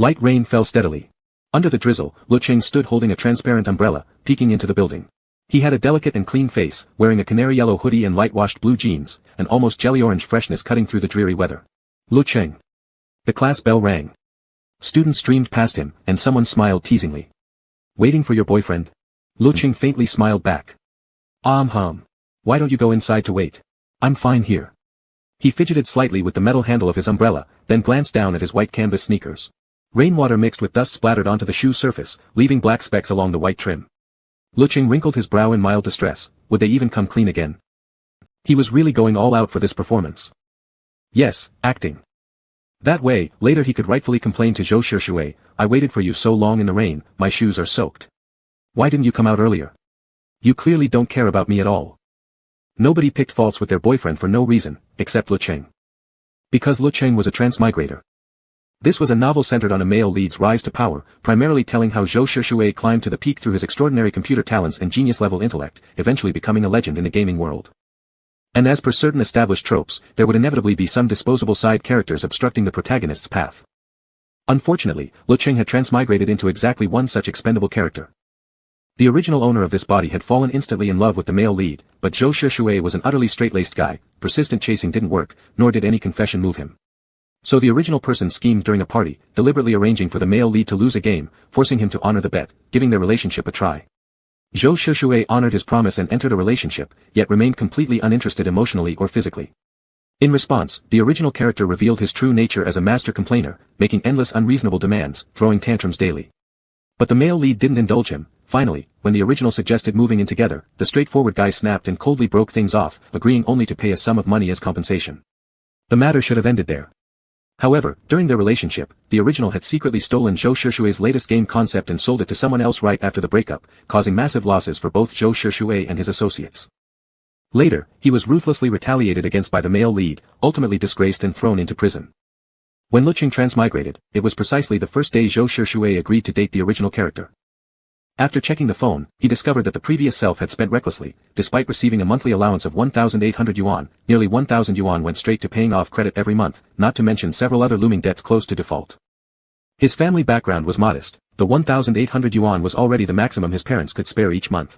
Light rain fell steadily. Under the drizzle, Lecheng stood holding a transparent umbrella, peeking into the building. He had a delicate and clean face, wearing a canary-yellow hoodie and light-washed blue jeans, an almost jelly-orange freshness cutting through the dreary weather. Lecheng. The class bell rang. Students streamed past him, and someone smiled teasingly. Waiting for your boyfriend? Lecheng faintly smiled back. Why don't you go inside to wait? I'm fine here. He fidgeted slightly with the metal handle of his umbrella, then glanced down at his white canvas sneakers. Rainwater mixed with dust splattered onto the shoe surface, leaving black specks along the white trim. Lecheng wrinkled his brow in mild distress. Would they even come clean again? He was really going all out for this performance. Yes, acting. That way, later he could rightfully complain to Zhou Shishui, I waited for you so long in the rain, my shoes are soaked. Why didn't you come out earlier? You clearly don't care about me at all. Nobody picked faults with their boyfriend for no reason, except Lecheng. Because Lecheng was a transmigrator. This was a novel centered on a male lead's rise to power, primarily telling how Zhou Shishui climbed to the peak through his extraordinary computer talents and genius-level intellect, eventually becoming a legend in the gaming world. And as per certain established tropes, there would inevitably be some disposable side characters obstructing the protagonist's path. Unfortunately, Lecheng had transmigrated into exactly one such expendable character. The original owner of this body had fallen instantly in love with the male lead, but Zhou Shishui was an utterly straight-laced guy, persistent chasing didn't work, nor did any confession move him. So the original person schemed during a party, deliberately arranging for the male lead to lose a game, forcing him to honor the bet, giving their relationship a try. Zhou Shishui honored his promise and entered a relationship, yet remained completely uninterested emotionally or physically. In response, the original character revealed his true nature as a master complainer, making endless unreasonable demands, throwing tantrums daily. But the male lead didn't indulge him. Finally, when the original suggested moving in together, the straightforward guy snapped and coldly broke things off, agreeing only to pay a sum of money as compensation. The matter should have ended there. However, during their relationship, the original had secretly stolen Zhou Shishui's latest game concept and sold it to someone else right after the breakup, causing massive losses for both Zhou Shishui and his associates. Later, he was ruthlessly retaliated against by the male lead, ultimately disgraced and thrown into prison. When Lecheng transmigrated, it was precisely the first day Zhou Shishui agreed to date the original character. After checking the phone, he discovered that the previous self had spent recklessly. Despite receiving a monthly allowance of 1,800 yuan, nearly 1,000 yuan went straight to paying off credit every month, not to mention several other looming debts close to default. His family background was modest. The 1,800 yuan was already the maximum his parents could spare each month.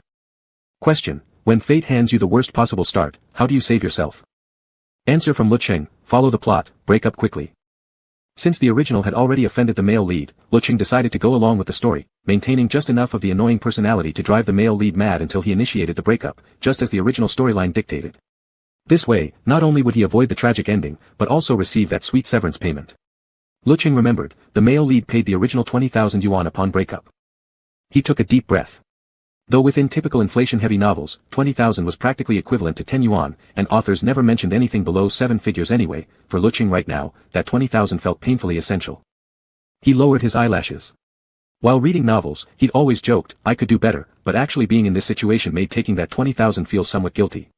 Question: when fate hands you the worst possible start, how do you save yourself? Answer from Lecheng: follow the plot, break up quickly. Since the original had already offended the male lead, Lecheng decided to go along with the story, maintaining just enough of the annoying personality to drive the male lead mad until he initiated the breakup, just as the original storyline dictated. This way, not only would he avoid the tragic ending, but also receive that sweet severance payment. Lecheng remembered, the male lead paid the original 20,000 yuan upon breakup. He took a deep breath. Though within typical inflation-heavy novels, 20,000 was practically equivalent to 10 yuan, and authors never mentioned anything below 7 figures anyway, for Lecheng right now, that 20,000 felt painfully essential. He lowered his eyelashes. While reading novels, he'd always joked, I could do better, but actually being in this situation made taking that 20,000 feel somewhat guilty.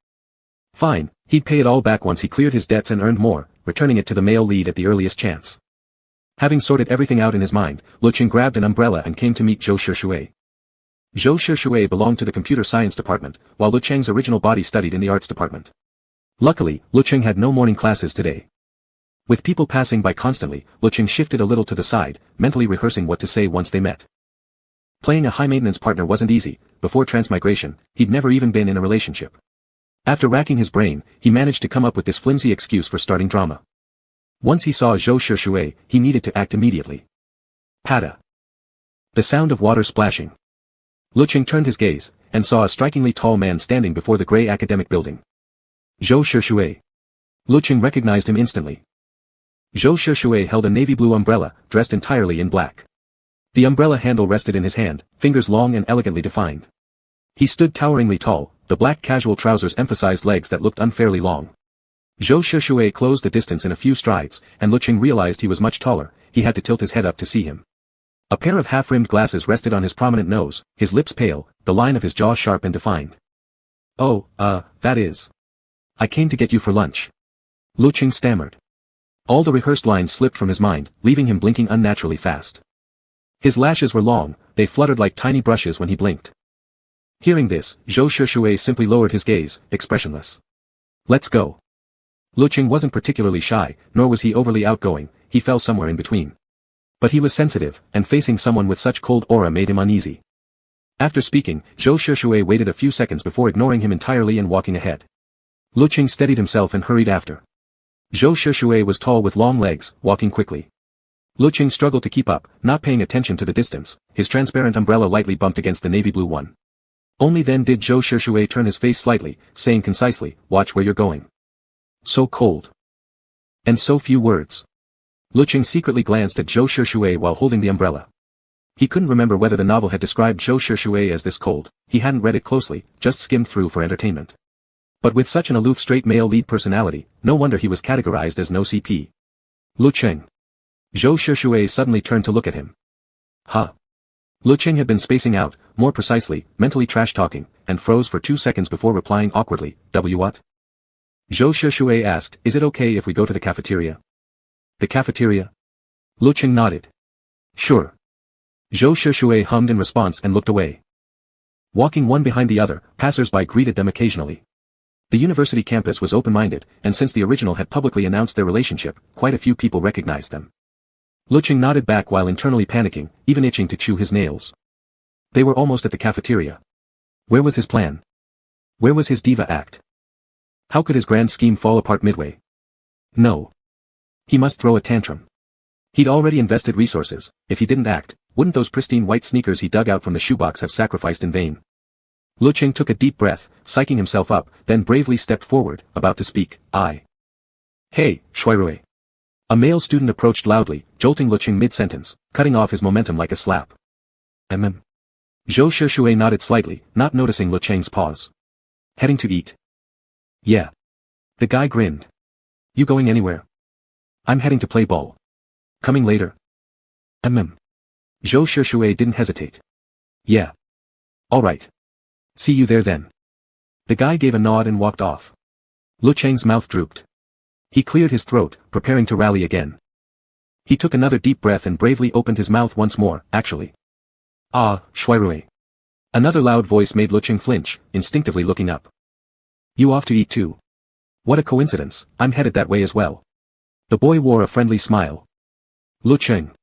Fine, he'd pay it all back once he cleared his debts and earned more, returning it to the male lead at the earliest chance. Having sorted everything out in his mind, Lecheng grabbed an umbrella and came to meet Zhou Shishui. Zhou Shishui belonged to the computer science department, while Lecheng's original body studied in the arts department. Luckily, Lecheng had no morning classes today. With people passing by constantly, Lecheng shifted a little to the side, mentally rehearsing what to say once they met. Playing a high-maintenance partner wasn't easy. Before transmigration, he'd never even been in a relationship. After racking his brain, he managed to come up with this flimsy excuse for starting drama. Once he saw Zhou Shishui, he needed to act immediately. Patta. The sound of water splashing. Lecheng turned his gaze, and saw a strikingly tall man standing before the grey academic building. Zhou Shishui. Lecheng recognized him instantly. Zhou Shishui held a navy blue umbrella, dressed entirely in black. The umbrella handle rested in his hand, fingers long and elegantly defined. He stood toweringly tall, the black casual trousers emphasized legs that looked unfairly long. Zhou Shishui closed the distance in a few strides, and Lecheng realized he was much taller. He had to tilt his head up to see him. A pair of half-rimmed glasses rested on his prominent nose, his lips pale, the line of his jaw sharp and defined. Oh, that is. I came to get you for lunch. Lecheng stammered. All the rehearsed lines slipped from his mind, leaving him blinking unnaturally fast. His lashes were long, they fluttered like tiny brushes when he blinked. Hearing this, Zhou Shishui simply lowered his gaze, expressionless. Let's go. Lecheng wasn't particularly shy, nor was he overly outgoing, he fell somewhere in between. But he was sensitive, and facing someone with such cold aura made him uneasy. After speaking, Zhou Shishui waited a few seconds before ignoring him entirely and walking ahead. Lecheng steadied himself and hurried after. Zhou Shishui was tall with long legs, walking quickly. Lecheng struggled to keep up, not paying attention to the distance. His transparent umbrella lightly bumped against the navy blue one. Only then did Zhou Shishui turn his face slightly, saying concisely, "Watch where you're going." So cold. And so few words. Lecheng secretly glanced at Zhou Shishui while holding the umbrella. He couldn't remember whether the novel had described Zhou Shishui as this cold. He hadn't read it closely, just skimmed through for entertainment. But with such an aloof straight male lead personality, no wonder he was categorized as no CP. Lecheng. Zhou Shishui suddenly turned to look at him. Huh. Lecheng had been spacing out, more precisely, mentally trash-talking, and froze for 2 seconds before replying awkwardly, What? Zhou Shishui asked, "Is it okay if we go to the cafeteria?" The cafeteria? Lecheng nodded. Sure. Zhou Shishui hummed in response and looked away. Walking one behind the other, passers-by greeted them occasionally. The university campus was open-minded, and since the original had publicly announced their relationship, quite a few people recognized them. Lecheng nodded back while internally panicking, even itching to chew his nails. They were almost at the cafeteria. Where was his plan? Where was his diva act? How could his grand scheme fall apart midway? No. He must throw a tantrum. He'd already invested resources. If he didn't act, wouldn't those pristine white sneakers he dug out from the shoebox have sacrificed in vain? Lecheng took a deep breath, psyching himself up, then bravely stepped forward, about to speak. Hey, Shuirui. A male student approached loudly, jolting Lecheng mid-sentence, cutting off his momentum like a slap. Zhou Shishui nodded slightly, not noticing Lecheng's pause. Heading to eat? Yeah. The guy grinned. You going anywhere? I'm heading to play ball. Coming later? Zhou Shishui didn't hesitate. Yeah. Alright. See you there then. The guy gave a nod and walked off. Lecheng's mouth drooped. He cleared his throat, preparing to rally again. He took another deep breath and bravely opened his mouth once more, actually. Shuirui. Another loud voice made Lecheng flinch, instinctively looking up. You off to eat too? What a coincidence, I'm headed that way as well. The boy wore a friendly smile. Lecheng.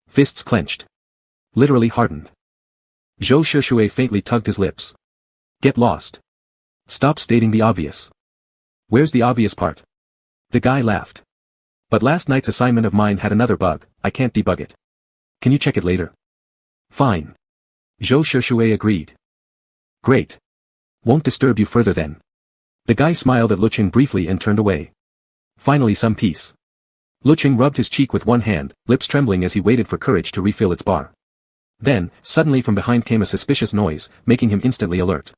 Fists clenched. Literally hardened. Zhou Shishui faintly tugged his lips. Get lost. Stop stating the obvious. Where's the obvious part? The guy laughed. But last night's assignment of mine had another bug, I can't debug it. Can you check it later? Fine. Zhou Shishui agreed. Great. Won't disturb you further then. The guy smiled at Lecheng briefly and turned away. Finally some peace. Lecheng rubbed his cheek with one hand, lips trembling as he waited for courage to refill its bar. Then, suddenly from behind came a suspicious noise, making him instantly alert.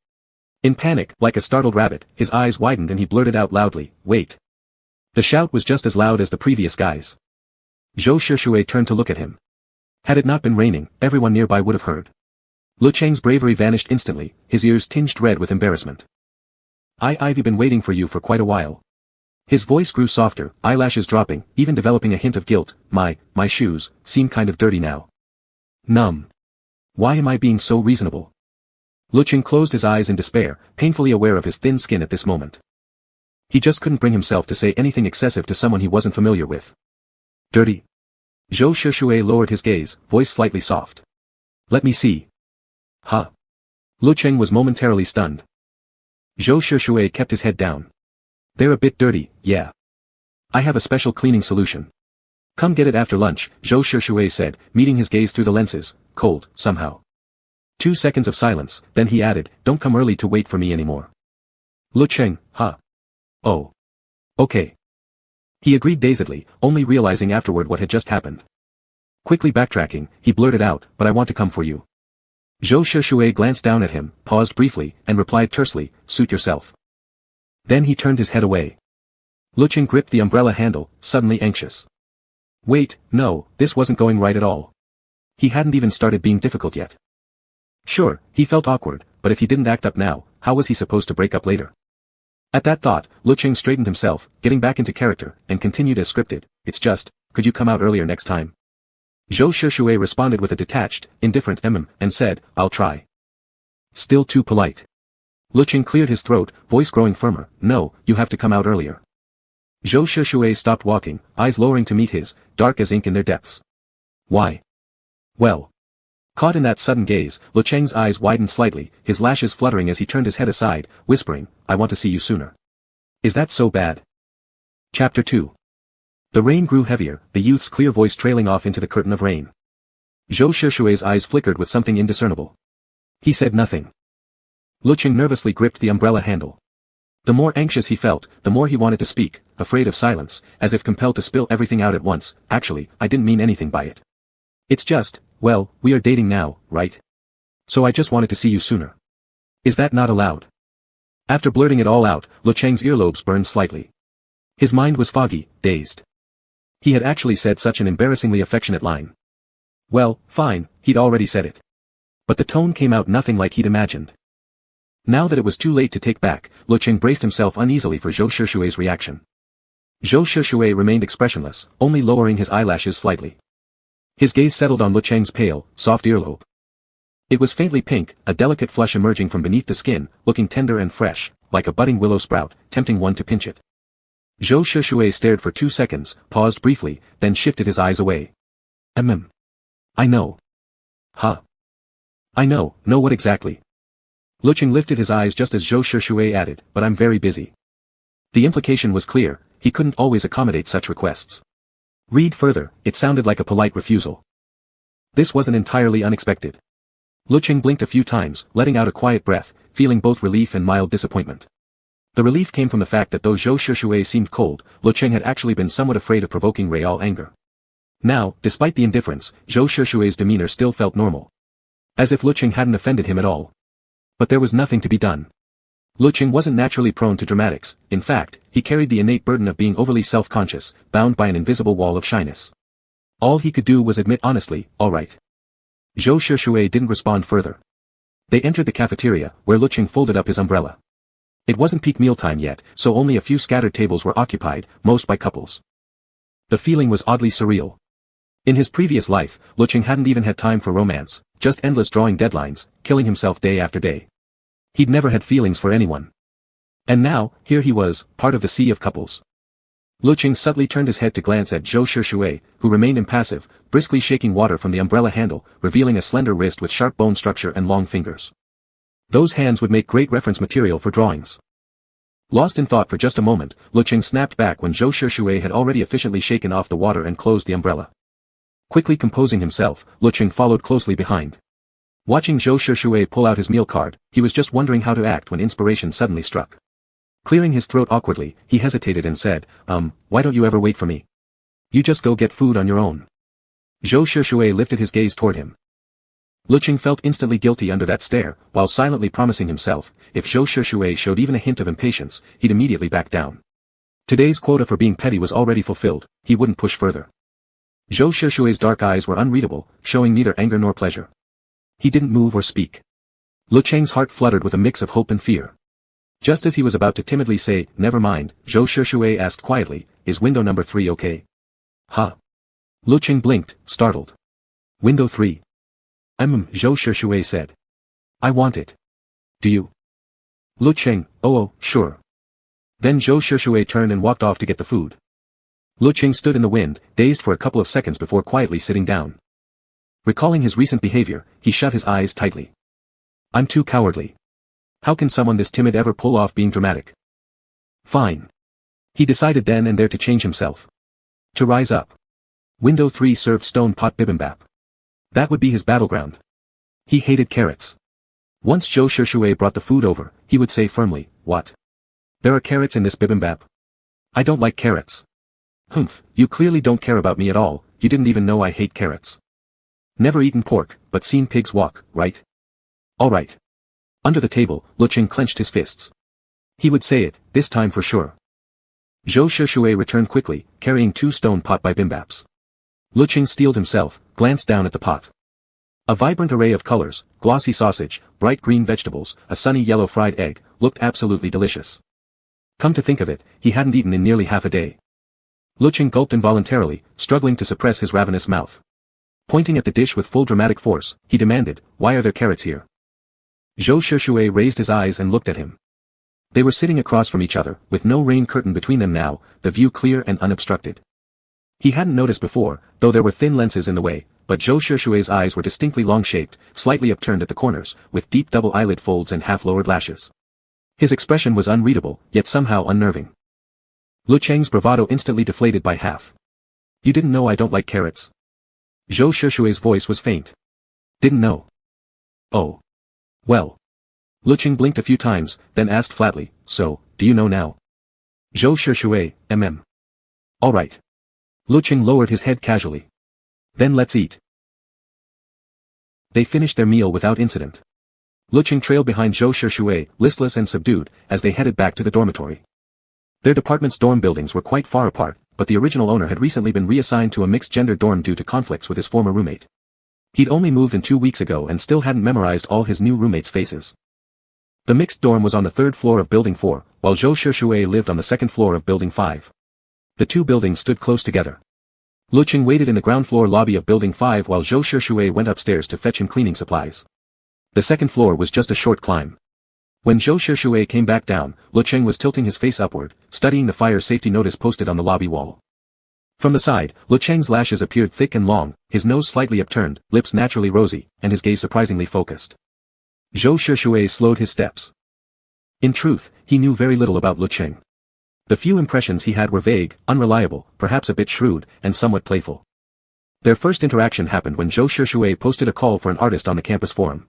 In panic, like a startled rabbit, his eyes widened and he blurted out loudly, "Wait." The shout was just as loud as the previous guy's. Zhou Shishui turned to look at him. Had it not been raining, everyone nearby would have heard. Lecheng's bravery vanished instantly, his ears tinged red with embarrassment. I've been waiting for you for quite a while. His voice grew softer, eyelashes dropping, even developing a hint of guilt. My shoes, seem kind of dirty now. Numb. Why am I being so reasonable? Lecheng closed his eyes in despair, painfully aware of his thin skin at this moment. He just couldn't bring himself to say anything excessive to someone he wasn't familiar with. Dirty? Zhou Shishui lowered his gaze, voice slightly soft. Let me see. Huh. Lecheng was momentarily stunned. Zhou Shishui kept his head down. They're a bit dirty, yeah. I have a special cleaning solution. Come get it after lunch, Zhou Shishui said, meeting his gaze through the lenses, cold, somehow. 2 seconds of silence, then he added, don't come early to wait for me anymore. Lecheng, huh? Oh. Okay. He agreed dazedly, only realizing afterward what had just happened. Quickly backtracking, he blurted out, but I want to come for you. Zhou Shishui glanced down at him, paused briefly, and replied tersely, suit yourself. Then he turned his head away. Lecheng gripped the umbrella handle, suddenly anxious. Wait, no, this wasn't going right at all. He hadn't even started being difficult yet. Sure, he felt awkward, but if he didn't act up now, how was he supposed to break up later? At that thought, Lecheng straightened himself, getting back into character, and continued as scripted, it's just, could you come out earlier next time? Zhou Shishui responded with a detached, indifferent and said, I'll try. Still too polite. Lecheng cleared his throat, voice growing firmer, no, you have to come out earlier. Zhou Shishui stopped walking, eyes lowering to meet his, dark as ink in their depths. Why? Well. Caught in that sudden gaze, Lecheng's eyes widened slightly, his lashes fluttering as he turned his head aside, whispering, I want to see you sooner. Is that so bad? Chapter 2. The rain grew heavier, the youth's clear voice trailing off into the curtain of rain. Zhou Shishui's eyes flickered with something indiscernible. He said nothing. Lecheng nervously gripped the umbrella handle. The more anxious he felt, the more he wanted to speak, afraid of silence, as if compelled to spill everything out at once. Actually, I didn't mean anything by it. It's just, well, we are dating now, right? So I just wanted to see you sooner. Is that not allowed? After blurting it all out, Lecheng's earlobes burned slightly. His mind was foggy, dazed. He had actually said such an embarrassingly affectionate line. Well, fine, he'd already said it. But the tone came out nothing like he'd imagined. Now that it was too late to take back, Lecheng braced himself uneasily for Zhou Shishui's reaction. Zhou Shishui remained expressionless, only lowering his eyelashes slightly. His gaze settled on Lecheng's pale, soft earlobe. It was faintly pink, a delicate flush emerging from beneath the skin, looking tender and fresh, like a budding willow sprout, tempting one to pinch it. Zhou Shishui stared for 2 seconds, paused briefly, then shifted his eyes away. I know. Huh. I know what exactly? Lecheng lifted his eyes just as Zhou Shishui added, but I'm very busy. The implication was clear, he couldn't always accommodate such requests. Read further, it sounded like a polite refusal. This wasn't entirely unexpected. Lecheng blinked a few times, letting out a quiet breath, feeling both relief and mild disappointment. The relief came from the fact that though Zhou Shishui seemed cold, Lecheng had actually been somewhat afraid of provoking real anger. Now, despite the indifference, Zhou Shishui's demeanor still felt normal. As if Lecheng hadn't offended him at all. But there was nothing to be done. Lecheng wasn't naturally prone to dramatics, in fact, he carried the innate burden of being overly self-conscious, bound by an invisible wall of shyness. All he could do was admit honestly, all right. Zhou Shishui didn't respond further. They entered the cafeteria, where Lecheng folded up his umbrella. It wasn't peak mealtime yet, so only a few scattered tables were occupied, most by couples. The feeling was oddly surreal. In his previous life, Lecheng hadn't even had time for romance, just endless drawing deadlines, killing himself day after day. He'd never had feelings for anyone. And now, here he was, part of the sea of couples. Lecheng subtly turned his head to glance at Zhou Shishui, who remained impassive, briskly shaking water from the umbrella handle, revealing a slender wrist with sharp bone structure and long fingers. Those hands would make great reference material for drawings. Lost in thought for just a moment, Lecheng snapped back when Zhou Shishui had already efficiently shaken off the water and closed the umbrella. Quickly composing himself, Lecheng followed closely behind. Watching Zhou Shishui pull out his meal card, he was just wondering how to act when inspiration suddenly struck. Clearing his throat awkwardly, he hesitated and said, why don't you ever wait for me? You just go get food on your own. Zhou Shishui lifted his gaze toward him. Lecheng felt instantly guilty under that stare, while silently promising himself, if Zhou Shishui showed even a hint of impatience, he'd immediately back down. Today's quota for being petty was already fulfilled, he wouldn't push further. Zhou Shishui's dark eyes were unreadable, showing neither anger nor pleasure. He didn't move or speak. Lecheng's heart fluttered with a mix of hope and fear. Just as he was about to timidly say, never mind, Zhou Shishui asked quietly, is window number 3 okay? Huh? Lecheng blinked, startled. Window 3. Zhou Shishui said. I want it. Do you? Lecheng, oh, sure. Then Zhou Shishui turned and walked off to get the food. Lecheng stood in the wind, dazed for a couple of seconds before quietly sitting down. Recalling his recent behavior, he shut his eyes tightly. I'm too cowardly. How can someone this timid ever pull off being dramatic? Fine. He decided then and there to change himself. To rise up. Window 3 served stone pot bibimbap. That would be his battleground. He hated carrots. Once Zhou Shishui brought the food over, he would say firmly, what? There are carrots in this bibimbap? I don't like carrots. Humph, you clearly don't care about me at all, you didn't even know I hate carrots. Never eaten pork, but seen pigs walk, right? All right. Under the table, Lecheng clenched his fists. He would say it, this time for sure. Zhou Shishui returned quickly, carrying 2 stone pot bibimbaps. Lecheng steeled himself, glanced down at the pot. A vibrant array of colors, glossy sausage, bright green vegetables, a sunny yellow fried egg, looked absolutely delicious. Come to think of it, he hadn't eaten in nearly half a day. Lecheng gulped involuntarily, struggling to suppress his ravenous mouth. Pointing at the dish with full dramatic force, he demanded, why are there carrots here? Zhou Shishui raised his eyes and looked at him. They were sitting across from each other, with no rain curtain between them now, the view clear and unobstructed. He hadn't noticed before, though there were thin lenses in the way, but Zhou Shishui's eyes were distinctly long-shaped, slightly upturned at the corners, with deep double eyelid folds and half-lowered lashes. His expression was unreadable, yet somehow unnerving. Lecheng's bravado instantly deflated by half. "You didn't know I don't like carrots?" Zhou Shishui's voice was faint. "Didn't know. Oh. Well." Lecheng blinked a few times, then asked flatly, "So, do you know now?" Zhou Shishui, All right. Lecheng lowered his head casually. "Then let's eat." They finished their meal without incident. Lecheng trailed behind Zhou Shishui, listless and subdued, as they headed back to the dormitory. Their department's dorm buildings were quite far apart, but the original owner had recently been reassigned to a mixed-gender dorm due to conflicts with his former roommate. He'd only moved in 2 weeks ago and still hadn't memorized all his new roommates' faces. The mixed dorm was on the 3rd floor of Building 4, while Zhou Shishui lived on the 2nd floor of Building 5. The two buildings stood close together. Lecheng waited in the ground floor lobby of Building 5 while Zhou Shishui went upstairs to fetch him cleaning supplies. The 2nd floor was just a short climb. When Zhou Shishui came back down, Lecheng was tilting his face upward, studying the fire safety notice posted on the lobby wall. From the side, Lecheng's lashes appeared thick and long, his nose slightly upturned, lips naturally rosy, and his gaze surprisingly focused. Zhou Shishui slowed his steps. In truth, he knew very little about Lecheng. The few impressions he had were vague, unreliable, perhaps a bit shrewd, and somewhat playful. Their first interaction happened when Zhou Shishui posted a call for an artist on the campus forum.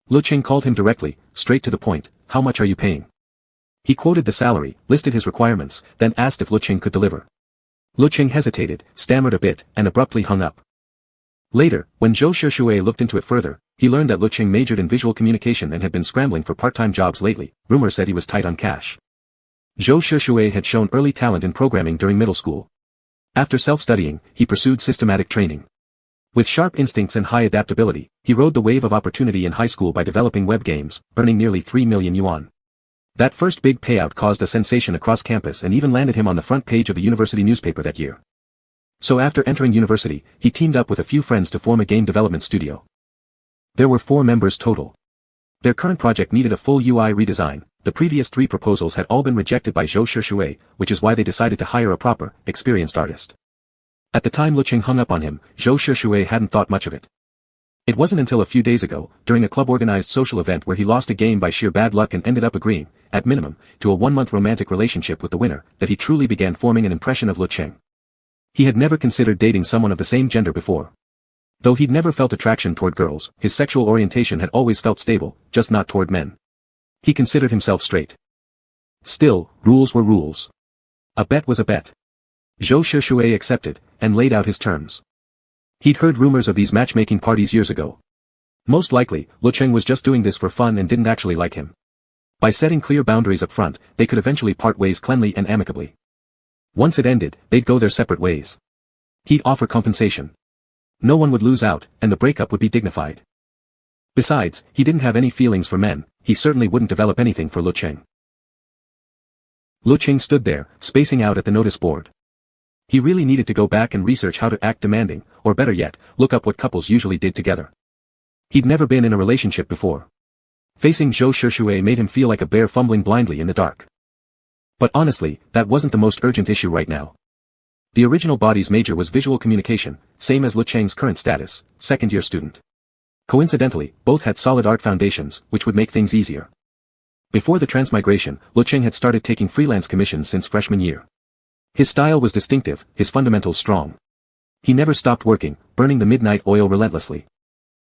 Lecheng called him directly, straight to the point, "How much are you paying?" He quoted the salary, listed his requirements, then asked if Lecheng could deliver. Lecheng hesitated, stammered a bit, and abruptly hung up. Later, when Zhou Shishui looked into it further, he learned that Lecheng majored in visual communication and had been scrambling for part-time jobs lately. Rumors said he was tight on cash. Zhou Shishui had shown early talent in programming during middle school. After self-studying, he pursued systematic training. With sharp instincts and high adaptability, he rode the wave of opportunity in high school by developing web games, earning nearly 3 million yuan. That first big payout caused a sensation across campus and even landed him on the front page of the university newspaper that year. So after entering university, he teamed up with a few friends to form a game development studio. There were 4 members total. Their current project needed a full UI redesign. The previous 3 proposals had all been rejected by Zhou Shishui, which is why they decided to hire a proper, experienced artist. At the time Lecheng hung up on him, Zhou Shishui hadn't thought much of it. It wasn't until a few days ago, during a club-organized social event where he lost a game by sheer bad luck and ended up agreeing, at minimum, to a 1-month romantic relationship with the winner, that he truly began forming an impression of Lecheng. He had never considered dating someone of the same gender before. Though he'd never felt attraction toward girls, his sexual orientation had always felt stable, just not toward men. He considered himself straight. Still, rules were rules. A bet was a bet. Zhou Shishui accepted, and laid out his terms. He'd heard rumors of these matchmaking parties years ago. Most likely, Lecheng was just doing this for fun and didn't actually like him. By setting clear boundaries up front, they could eventually part ways cleanly and amicably. Once it ended, they'd go their separate ways. He'd offer compensation. No one would lose out, and the breakup would be dignified. Besides, he didn't have any feelings for men, he certainly wouldn't develop anything for Lecheng. Lecheng stood there, spacing out at the notice board. He really needed to go back and research how to act demanding, or better yet, look up what couples usually did together. He'd never been in a relationship before. Facing Zhou Shishui made him feel like a bear fumbling blindly in the dark. But honestly, that wasn't the most urgent issue right now. The original body's major was visual communication, same as Lecheng's current status, second-year student. Coincidentally, both had solid art foundations, which would make things easier. Before the transmigration, Lecheng had started taking freelance commissions since freshman year. His style was distinctive, his fundamentals strong. He never stopped working, burning the midnight oil relentlessly.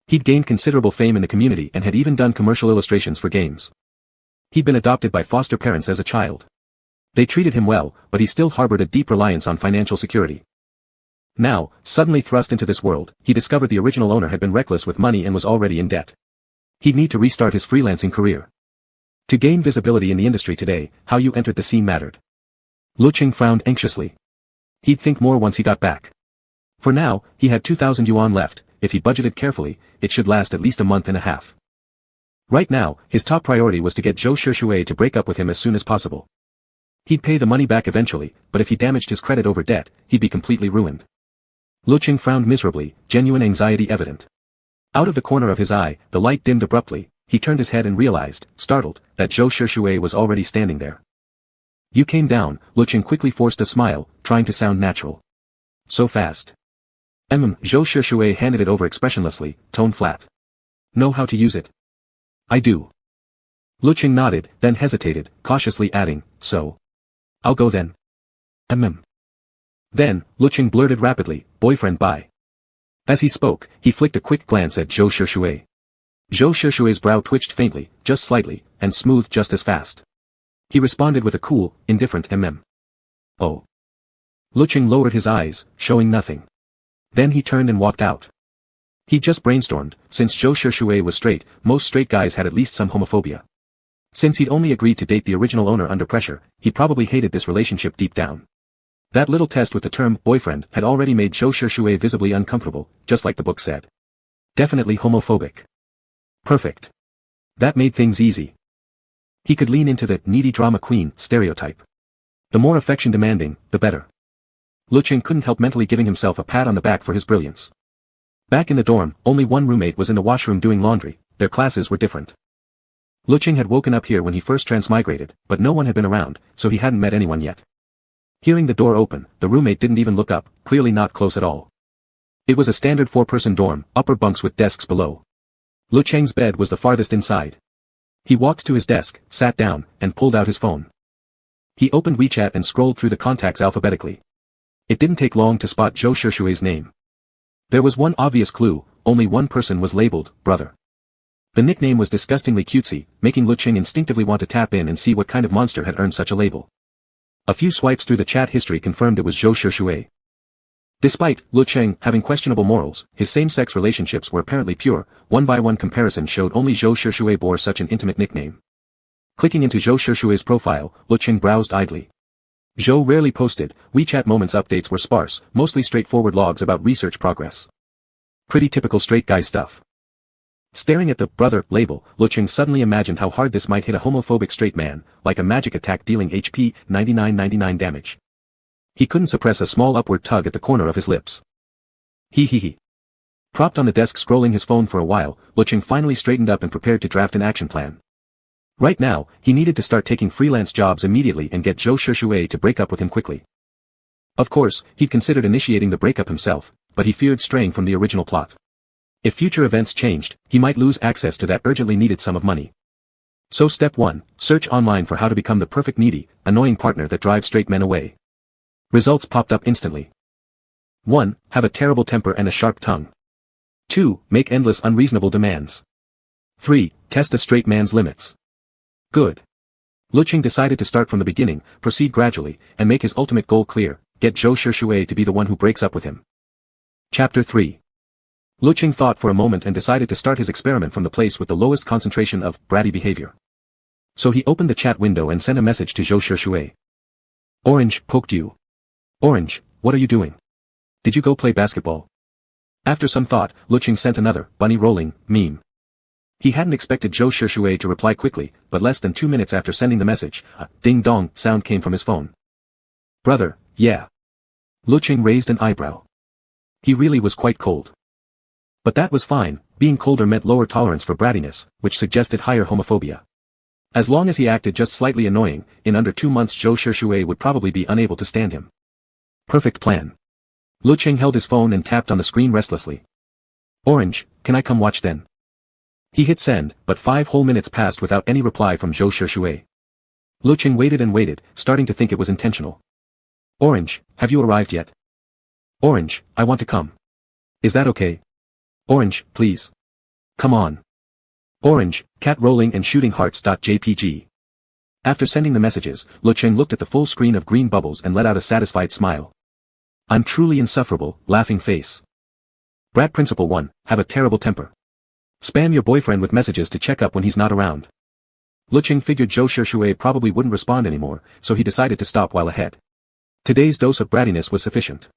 He'd gained considerable fame in the community and had even done commercial illustrations for games. He'd been adopted by foster parents as a child. They treated him well, but he still harbored a deep reliance on financial security. Now, suddenly thrust into this world, he discovered the original owner had been reckless with money and was already in debt. He'd need to restart his freelancing career. To gain visibility in the industry today, how you entered the scene mattered. Lecheng frowned anxiously. He'd think more once he got back. For now, he had 2,000 yuan left. If he budgeted carefully, it should last at least a month and a half. Right now, his top priority was to get Zhou Shishui to break up with him as soon as possible. He'd pay the money back eventually, but if he damaged his credit over debt, he'd be completely ruined. Lecheng frowned miserably, genuine anxiety evident. Out of the corner of his eye, the light dimmed abruptly. He turned his head and realized, startled, that Zhou Shishui was already standing there. "You came down," Lecheng quickly forced a smile, trying to sound natural. "So fast." Zhou Shishui handed it over expressionlessly, tone flat. Know how to use it? I do. Lecheng nodded, then hesitated, cautiously adding, so. I'll go then. Then, Lecheng blurted rapidly, boyfriend bye. As he spoke, he flicked a quick glance at Zhou Shishui. Zhou Shishui's brow twitched faintly, just slightly, and smoothed just as fast. He responded with a cool, indifferent Oh. Lecheng lowered his eyes, showing nothing. Then he turned and walked out. He just brainstormed, since Zhou Shishui was straight, most straight guys had at least some homophobia. Since he'd only agreed to date the original owner under pressure, he probably hated this relationship deep down. That little test with the term boyfriend had already made Zhou Shishui visibly uncomfortable, just like the book said. Definitely homophobic. Perfect. That made things easy. He could lean into the needy drama queen stereotype. The more affection demanding, the better. Lecheng couldn't help mentally giving himself a pat on the back for his brilliance. Back in the dorm, only one roommate was in the washroom doing laundry, their classes were different. Lecheng had woken up here when he first transmigrated, but no one had been around, so he hadn't met anyone yet. Hearing the door open, the roommate didn't even look up, clearly not close at all. It was a standard 4-person dorm, upper bunks with desks below. Lecheng's bed was the farthest inside. He walked to his desk, sat down, and pulled out his phone. He opened WeChat and scrolled through the contacts alphabetically. It didn't take long to spot Zhou Shishui's name. There was one obvious clue, only one person was labeled, brother. The nickname was disgustingly cutesy, making Lecheng instinctively want to tap in and see what kind of monster had earned such a label. A few swipes through the chat history confirmed it was Zhou Shishui. Despite Lecheng having questionable morals, his same-sex relationships were apparently pure. One-by-one comparison showed only Zhou Shishui bore such an intimate nickname. Clicking into Zhou Shishui's profile, Lecheng browsed idly. Zhou rarely posted, WeChat Moments updates were sparse, mostly straightforward logs about research progress. Pretty typical straight guy stuff. Staring at the brother label, Lecheng suddenly imagined how hard this might hit a homophobic straight man, like a magic attack dealing HP 9999 damage. He couldn't suppress a small upward tug at the corner of his lips. Hehe. Propped on the desk scrolling his phone for a while, Lecheng finally straightened up and prepared to draft an action plan. Right now, he needed to start taking freelance jobs immediately and get Zhou Shishui to break up with him quickly. Of course, he'd considered initiating the breakup himself, but he feared straying from the original plot. If future events changed, he might lose access to that urgently needed sum of money. So step 1, search online for how to become the perfect needy, annoying partner that drives straight men away. Results popped up instantly. 1. Have a terrible temper and a sharp tongue. 2. Make endless unreasonable demands. 3. Test a straight man's limits. Good. Lecheng decided to start from the beginning, proceed gradually, and make his ultimate goal clear, get Zhou Shishui to be the one who breaks up with him. Chapter 3. Lecheng thought for a moment and decided to start his experiment from the place with the lowest concentration of bratty behavior. So he opened the chat window and sent a message to Zhou Shishui. Orange, poked you. Orange, what are you doing? Did you go play basketball? After some thought, Lecheng sent another, bunny rolling, meme. He hadn't expected Zhou Shishui to reply quickly, but less than 2 minutes after sending the message, a ding-dong sound came from his phone. Brother, yeah. Lecheng raised an eyebrow. He really was quite cold. But that was fine, being colder meant lower tolerance for brattiness, which suggested higher homophobia. As long as he acted just slightly annoying, in under 2 months Zhou Shishui would probably be unable to stand him. Perfect plan. Lecheng held his phone and tapped on the screen restlessly. Orange, can I come watch then? He hit send, but 5 whole minutes passed without any reply from Zhou Shishui. Lecheng waited and waited, starting to think it was intentional. Orange, have you arrived yet? Orange, I want to come. Is that okay? Orange, please. Come on. Orange, cat rolling and shooting hearts.jpg. After sending the messages, Lecheng looked at the full screen of green bubbles and let out a satisfied smile. I'm truly insufferable, laughing face. Brat Principle 1, have a terrible temper. Spam your boyfriend with messages to check up when he's not around. Lecheng figured Zhou Shishui probably wouldn't respond anymore, so he decided to stop while ahead. Today's dose of brattiness was sufficient.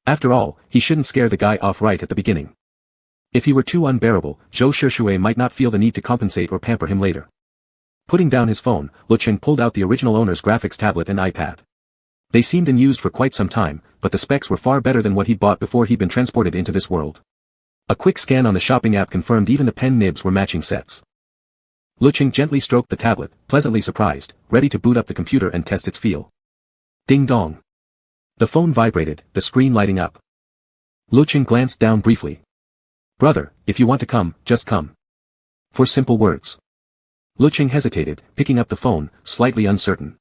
After all, he shouldn't scare the guy off right at the beginning. If he were too unbearable, Zhou Shishui might not feel the need to compensate or pamper him later. Putting down his phone, Lecheng pulled out the original owner's graphics tablet and iPad. They seemed unused for quite some time, but the specs were far better than what he'd bought before he'd been transported into this world. A quick scan on the shopping app confirmed even the pen nibs were matching sets. Lecheng gently stroked the tablet, pleasantly surprised, ready to boot up the computer and test its feel. Ding dong. The phone vibrated, the screen lighting up. Lecheng glanced down briefly. Brother, if you want to come, just come. For simple words. Lecheng hesitated, picking up the phone, slightly uncertain.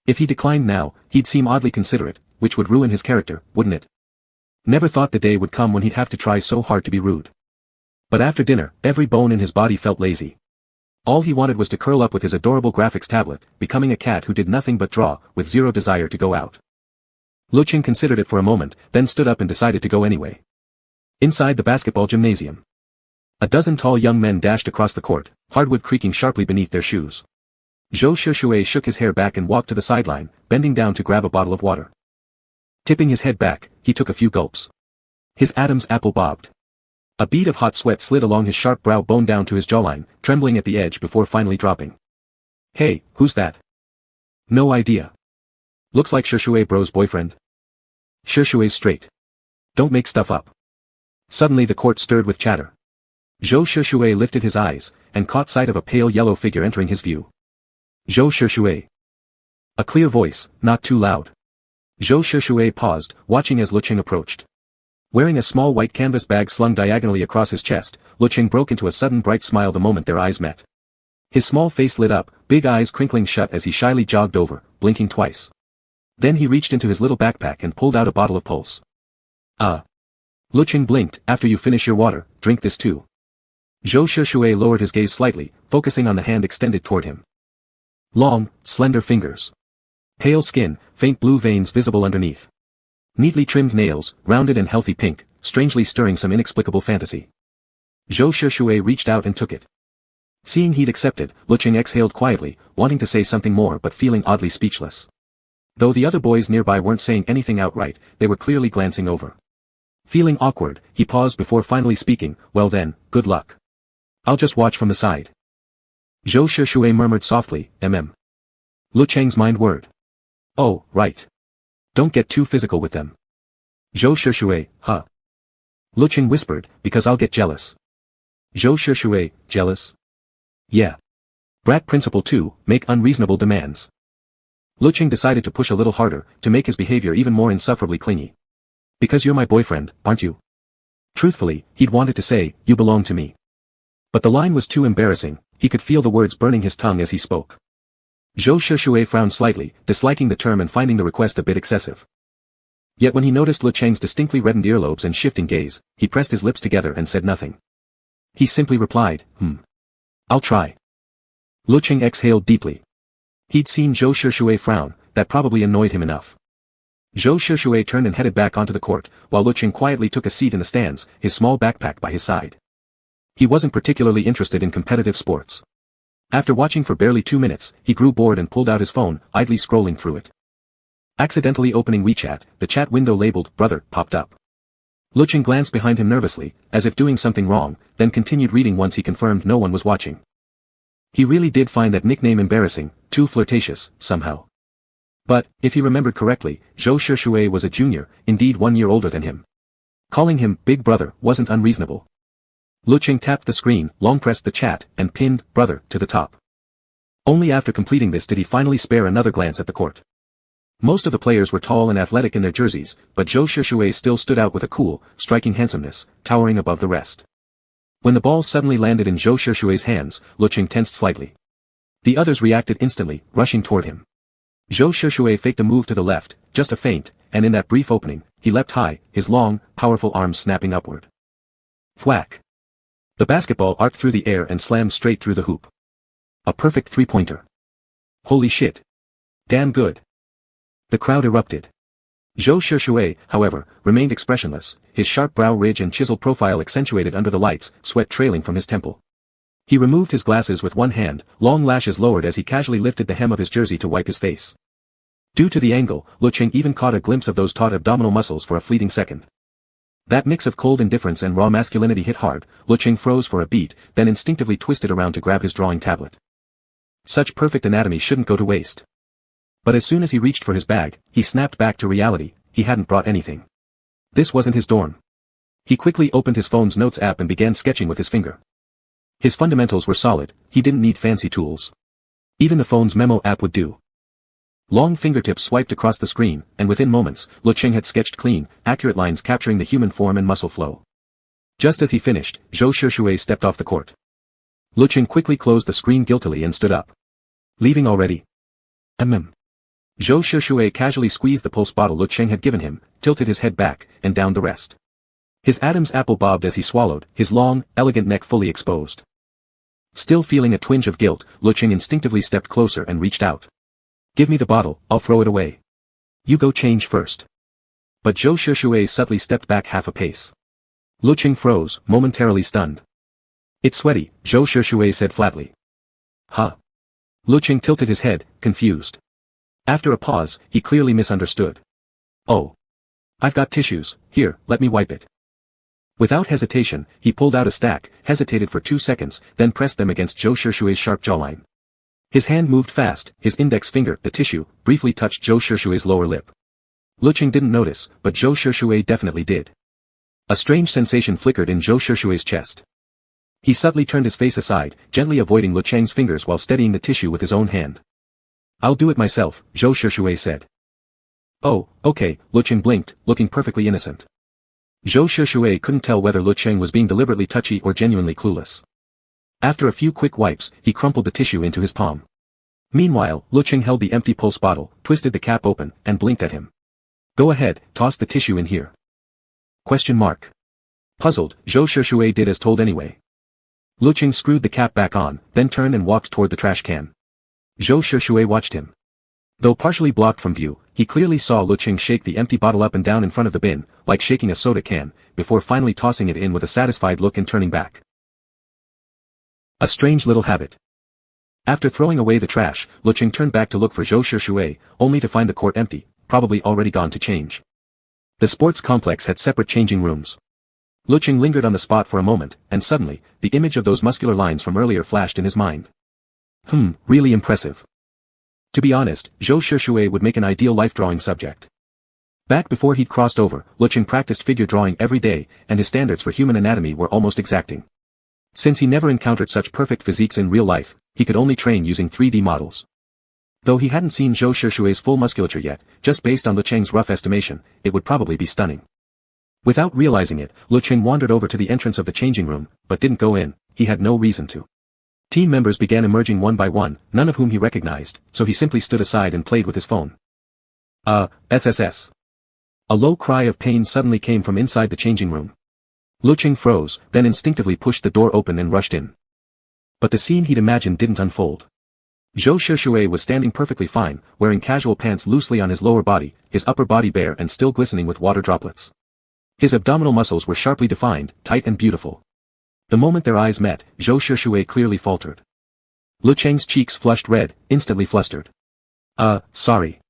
If he declined now, he'd seem oddly considerate, which would ruin his character, wouldn't it? Never thought the day would come when he'd have to try so hard to be rude. But after dinner, every bone in his body felt lazy. All he wanted was to curl up with his adorable graphics tablet, becoming a cat who did nothing but draw, with zero desire to go out. Lecheng considered it for a moment, then stood up and decided to go anyway. Inside the basketball gymnasium. A dozen tall young men dashed across the court, hardwood creaking sharply beneath their shoes. Zhou Shushui shook his hair back and walked to the sideline, bending down to grab a bottle of water. Tipping his head back, he took a few gulps. His Adam's apple bobbed. A bead of hot sweat slid along his sharp brow bone down to his jawline, trembling at the edge before finally dropping. Hey, who's that? No idea. Looks like Shushui bro's boyfriend. Shushui's straight. Don't make stuff up. Suddenly the court stirred with chatter. Zhou Shushui lifted his eyes, and caught sight of a pale yellow figure entering his view. Zhou Shushui. A clear voice, not too loud. Zhou Shushui paused, watching as Lecheng approached. Wearing a small white canvas bag slung diagonally across his chest, Lecheng broke into a sudden bright smile the moment their eyes met. His small face lit up, big eyes crinkling shut as he shyly jogged over, blinking twice. Then he reached into his little backpack and pulled out a bottle of pulse. Lecheng blinked. After you finish your water, drink this too. Zhou Shushui lowered his gaze slightly, focusing on the hand extended toward him. Long, slender fingers. Pale skin, faint blue veins visible underneath. Neatly trimmed nails, rounded and healthy pink, strangely stirring some inexplicable fantasy. Zhou Shushui reached out and took it. Seeing he'd accepted, Lecheng exhaled quietly, wanting to say something more but feeling oddly speechless. Though the other boys nearby weren't saying anything outright, they were clearly glancing over. Feeling awkward, he paused before finally speaking, well then, good luck. I'll just watch from the side. Zhou Shushui murmured softly, Lecheng's mind word. Oh, right. Don't get too physical with them. Zhou Shushui, huh? Lecheng whispered, because I'll get jealous. Zhou Shushui, jealous? Yeah. Brat principle 2, make unreasonable demands. Lecheng decided to push a little harder, to make his behavior even more insufferably clingy. Because you're my boyfriend, aren't you? Truthfully, he'd wanted to say, you belong to me. But the line was too embarrassing, he could feel the words burning his tongue as he spoke. Zhou Shushui frowned slightly, disliking the term and finding the request a bit excessive. Yet when he noticed Lecheng's distinctly reddened earlobes and shifting gaze, he pressed his lips together and said nothing. He simply replied, I'll try. Lecheng exhaled deeply. He'd seen Zhou Shushui frown, that probably annoyed him enough. Zhou Shushui turned and headed back onto the court, while Lecheng quietly took a seat in the stands, his small backpack by his side. He wasn't particularly interested in competitive sports. After watching for barely 2 minutes, he grew bored and pulled out his phone, idly scrolling through it. Accidentally opening WeChat, the chat window labeled Brother popped up. Lecheng glanced behind him nervously, as if doing something wrong, then continued reading once he confirmed no one was watching. He really did find that nickname embarrassing, too flirtatious, somehow. But, if he remembered correctly, Zhou Shushui was a junior, indeed 1 year older than him. Calling him Big Brother wasn't unreasonable. Lecheng tapped the screen, long pressed the chat, and pinned Brother to the top. Only after completing this did he finally spare another glance at the court. Most of the players were tall and athletic in their jerseys, but Zhou Shushui still stood out with a cool, striking handsomeness, towering above the rest. When the ball suddenly landed in Zhou Shushui's hands, Lecheng tensed slightly. The others reacted instantly, rushing toward him. Zhou Shushui faked a move to the left, just a feint, and in that brief opening, he leapt high, his long, powerful arms snapping upward. Thwack! The basketball arced through the air and slammed straight through the hoop. A perfect three-pointer. Holy shit. Damn good. The crowd erupted. Zhou Shushui, however, remained expressionless, his sharp brow ridge and chiseled profile accentuated under the lights, sweat trailing from his temple. He removed his glasses with one hand, long lashes lowered as he casually lifted the hem of his jersey to wipe his face. Due to the angle, Lecheng even caught a glimpse of those taut abdominal muscles for a fleeting second. That mix of cold indifference and raw masculinity hit hard. Lecheng froze for a beat, then instinctively twisted around to grab his drawing tablet. Such perfect anatomy shouldn't go to waste. But as soon as he reached for his bag, he snapped back to reality. He hadn't brought anything. This wasn't his dorm. He quickly opened his phone's notes app and began sketching with his finger. His fundamentals were solid, he didn't need fancy tools. Even the phone's memo app would do. Long fingertips swiped across the screen, and within moments, Lecheng had sketched clean, accurate lines capturing the human form and muscle flow. Just as he finished, Zhou Shushui stepped off the court. Lecheng quickly closed the screen guiltily and stood up. Leaving already? Zhou Shushui casually squeezed the pulse bottle Lecheng had given him, tilted his head back, and downed the rest. His Adam's apple bobbed as he swallowed, his long, elegant neck fully exposed. Still feeling a twinge of guilt, Lecheng instinctively stepped closer and reached out. Give me the bottle, I'll throw it away. You go change first. But Zhou Shushui subtly stepped back half a pace. Lecheng froze, momentarily stunned. It's sweaty, Zhou Shushui said flatly. Huh? Lecheng tilted his head, confused. After a pause, he clearly misunderstood. Oh. I've got tissues, here, let me wipe it. Without hesitation, he pulled out a stack, hesitated for 2 seconds, then pressed them against Zhou Shushui's sharp jawline. His hand moved fast, his index finger, the tissue, briefly touched Zhou Shushui's lower lip. Lecheng didn't notice, but Zhou Shushui definitely did. A strange sensation flickered in Zhou Shushui's chest. He subtly turned his face aside, gently avoiding Lecheng's fingers while steadying the tissue with his own hand. I'll do it myself, Zhou Shushui said. Oh, okay, Lecheng blinked, looking perfectly innocent. Zhou Shushui couldn't tell whether Lecheng was being deliberately touchy or genuinely clueless. After a few quick wipes, he crumpled the tissue into his palm. Meanwhile, Lecheng held the empty pulse bottle, twisted the cap open, and blinked at him. Go ahead, toss the tissue in here. Question mark. Puzzled, Zhou Shushui did as told anyway. Lecheng screwed the cap back on, then turned and walked toward the trash can. Zhou Shushui watched him. Though partially blocked from view, he clearly saw Lecheng shake the empty bottle up and down in front of the bin, like shaking a soda can, before finally tossing it in with a satisfied look and turning back. A strange little habit. After throwing away the trash, Lecheng turned back to look for Zhou Shushui, only to find the court empty, probably already gone to change. The sports complex had separate changing rooms. Lecheng lingered on the spot for a moment, and suddenly, the image of those muscular lines from earlier flashed in his mind. Really impressive. To be honest, Zhou Shushui would make an ideal life-drawing subject. Back before he'd crossed over, Lecheng practiced figure drawing every day, and his standards for human anatomy were almost exacting. Since he never encountered such perfect physiques in real life, he could only train using 3D models. Though he hadn't seen Zhou Shushui's full musculature yet, just based on Lecheng's rough estimation, it would probably be stunning. Without realizing it, Lecheng wandered over to the entrance of the changing room, but didn't go in, he had no reason to. Team members began emerging one by one, none of whom he recognized, so he simply stood aside and played with his phone. SSS. A low cry of pain suddenly came from inside the changing room. Lecheng froze, then instinctively pushed the door open and rushed in. But the scene he'd imagined didn't unfold. Zhou Shushui was standing perfectly fine, wearing casual pants loosely on his lower body, his upper body bare and still glistening with water droplets. His abdominal muscles were sharply defined, tight and beautiful. The moment their eyes met, Zhou Shushui clearly faltered. Lecheng's cheeks flushed red, instantly flustered. Sorry.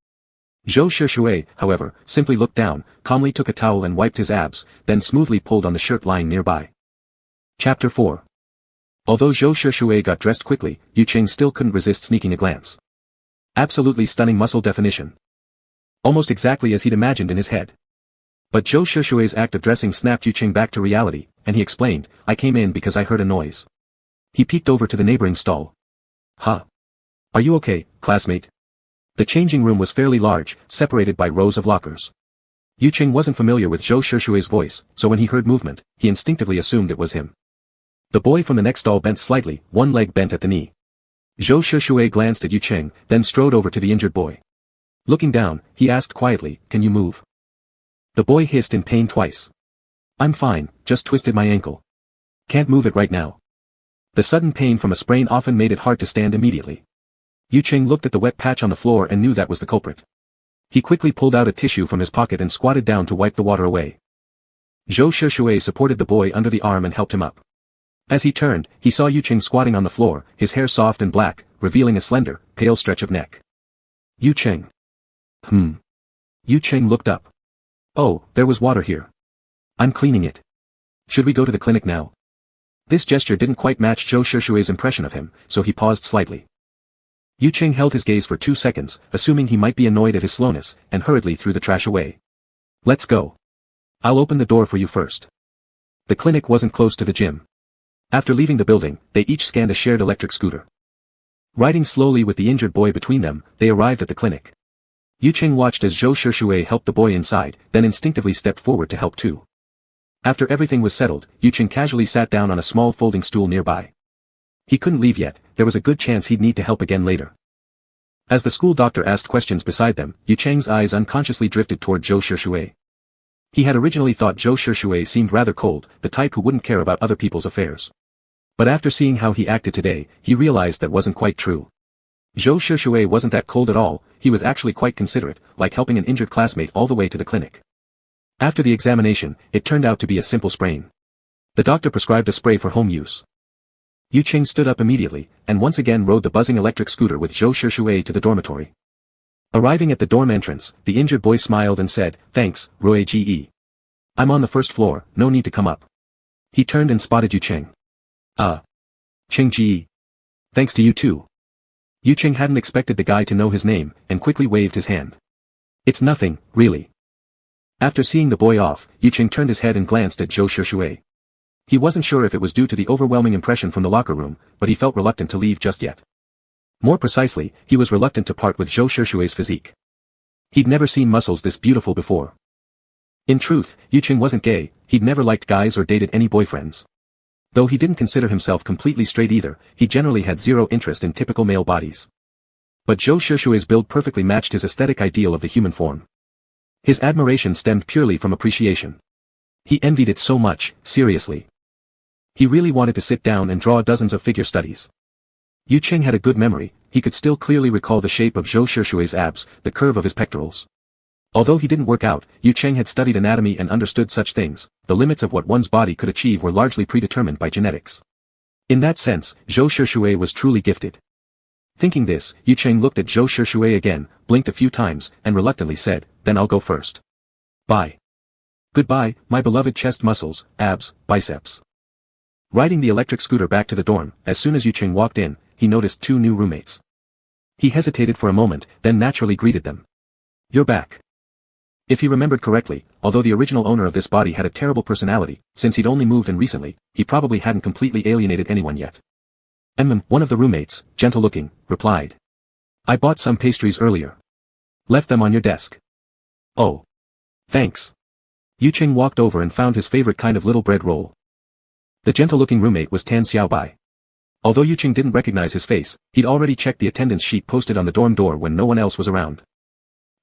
Zhou Shushui, however, simply looked down, calmly took a towel and wiped his abs, then smoothly pulled on the shirt lying nearby. Chapter 4. Although Zhou Shushui got dressed quickly, Lecheng still couldn't resist sneaking a glance. Absolutely stunning muscle definition. Almost exactly as he'd imagined in his head. But Zhou Shushui's act of dressing snapped Lecheng back to reality, and he explained, I came in because I heard a noise. He peeked over to the neighboring stall. Huh? Are you okay, classmate? The changing room was fairly large, separated by rows of lockers. Lecheng wasn't familiar with Zhou Shushui's voice, so when he heard movement, he instinctively assumed it was him. The boy from the next stall bent slightly, one leg bent at the knee. Zhou Shushui glanced at Lecheng, then strode over to the injured boy. Looking down, he asked quietly, Can you move? The boy hissed in pain twice. I'm fine, just twisted my ankle. Can't move it right now. The sudden pain from a sprain often made it hard to stand immediately. Lecheng looked at the wet patch on the floor and knew that was the culprit. He quickly pulled out a tissue from his pocket and squatted down to wipe the water away. Zhou Shushui supported the boy under the arm and helped him up. As he turned, he saw Lecheng squatting on the floor, his hair soft and black, revealing a slender, pale stretch of neck. Lecheng. Lecheng looked up. Oh, there was water here. I'm cleaning it. Should we go to the clinic now? This gesture didn't quite match Zhou Shushui's impression of him, so he paused slightly. Lecheng held his gaze for 2 seconds, assuming he might be annoyed at his slowness, and hurriedly threw the trash away. Let's go. I'll open the door for you first. The clinic wasn't close to the gym. After leaving the building, they each scanned a shared electric scooter. Riding slowly with the injured boy between them, they arrived at the clinic. Lecheng watched as Zhou Shishue helped the boy inside, then instinctively stepped forward to help too. After everything was settled, Lecheng casually sat down on a small folding stool nearby. He couldn't leave yet, there was a good chance he'd need to help again later. As the school doctor asked questions beside them, Lecheng's eyes unconsciously drifted toward Zhou Shishue. He had originally thought Zhou Shishue seemed rather cold, the type who wouldn't care about other people's affairs. But after seeing how he acted today, he realized that wasn't quite true. Zhou Shishue wasn't that cold at all, he was actually quite considerate, like helping an injured classmate all the way to the clinic. After the examination, it turned out to be a simple sprain. The doctor prescribed a spray for home use. Lecheng stood up immediately, and once again rode the buzzing electric scooter with Zhou Shishue to the dormitory. Arriving at the dorm entrance, the injured boy smiled and said, "Thanks, Roy Ge. I'm on the first floor, no need to come up." He turned and spotted Lecheng. Cheng Ge. Thanks to you too." Lecheng hadn't expected the guy to know his name, and quickly waved his hand. "It's nothing, really." After seeing the boy off, Lecheng turned his head and glanced at Zhou Shishue. He wasn't sure if it was due to the overwhelming impression from the locker room, but he felt reluctant to leave just yet. More precisely, he was reluctant to part with Zhou Shishue's physique. He'd never seen muscles this beautiful before. In truth, Lecheng wasn't gay, he'd never liked guys or dated any boyfriends. Though he didn't consider himself completely straight either, he generally had zero interest in typical male bodies. But Zhou Shishue's build perfectly matched his aesthetic ideal of the human form. His admiration stemmed purely from appreciation. He envied it so much, seriously. He really wanted to sit down and draw dozens of figure studies. Lecheng had a good memory, he could still clearly recall the shape of Zhou Shishue's abs, the curve of his pectorals. Although he didn't work out, Lecheng had studied anatomy and understood such things, the limits of what one's body could achieve were largely predetermined by genetics. In that sense, Zhou Shishue was truly gifted. Thinking this, Lecheng looked at Zhou Shishue again, blinked a few times, and reluctantly said, "Then I'll go first. Bye. Goodbye, my beloved chest muscles, abs, biceps." Riding the electric scooter back to the dorm, as soon as Lecheng walked in, he noticed two new roommates. He hesitated for a moment, then naturally greeted them. "You're back." If he remembered correctly, although the original owner of this body had a terrible personality, since he'd only moved in recently, he probably hadn't completely alienated anyone yet. One of the roommates, gentle-looking, replied. "I bought some pastries earlier. Left them on your desk." "Oh. Thanks." Lecheng walked over and found his favorite kind of little bread roll. The gentle-looking roommate was Tan Xiaobai. Although Lecheng didn't recognize his face, he'd already checked the attendance sheet posted on the dorm door when no one else was around.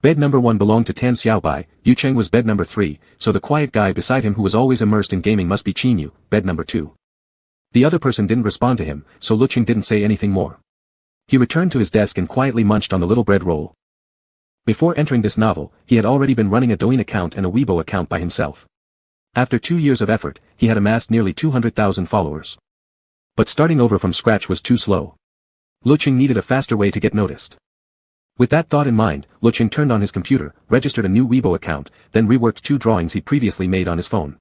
Bed number 1 belonged to Tan Xiaobai, Lecheng was bed number 3, so the quiet guy beside him who was always immersed in gaming must be Qinyu, bed number 2. The other person didn't respond to him, so Lecheng didn't say anything more. He returned to his desk and quietly munched on the little bread roll. Before entering this novel, he had already been running a Douyin account and a Weibo account by himself. After 2 years of effort, he had amassed nearly 200,000 followers. But starting over from scratch was too slow. Lecheng needed a faster way to get noticed. With that thought in mind, Lecheng turned on his computer, registered a new Weibo account, then reworked 2 drawings he previously made on his phone.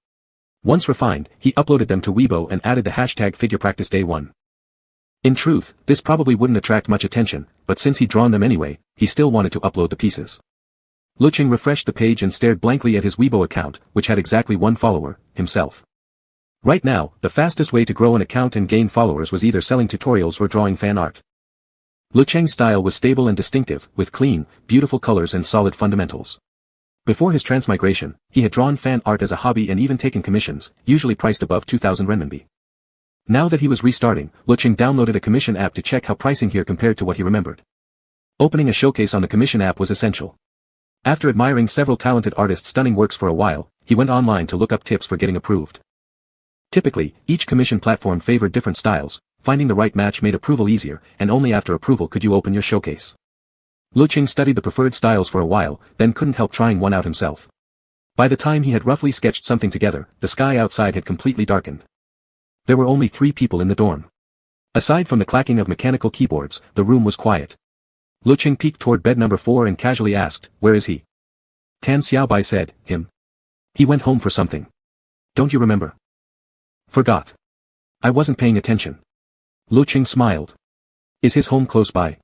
Once refined, he uploaded them to Weibo and added the hashtag #FigurePracticeDay1. In truth, this probably wouldn't attract much attention, but since he'd drawn them anyway, he still wanted to upload the pieces. Lecheng refreshed the page and stared blankly at his Weibo account, which had exactly 1 follower, himself. Right now, the fastest way to grow an account and gain followers was either selling tutorials or drawing fan art. Lecheng's style was stable and distinctive, with clean, beautiful colors and solid fundamentals. Before his transmigration, he had drawn fan art as a hobby and even taken commissions, usually priced above 2,000 renminbi. Now that he was restarting, Lecheng downloaded a commission app to check how pricing here compared to what he remembered. Opening a showcase on the commission app was essential. After admiring several talented artists' stunning works for a while, he went online to look up tips for getting approved. Typically, each commission platform favored different styles, finding the right match made approval easier, and only after approval could you open your showcase. Lecheng studied the preferred styles for a while, then couldn't help trying one out himself. By the time he had roughly sketched something together, the sky outside had completely darkened. There were only 3 people in the dorm. Aside from the clacking of mechanical keyboards, the room was quiet. Lecheng peeked toward bed number 4 and casually asked, "Where is he?" Tan Xiaobai said, "Him. He went home for something. Don't you remember?" "Forgot. I wasn't paying attention." Lecheng smiled. "Is his home close by?"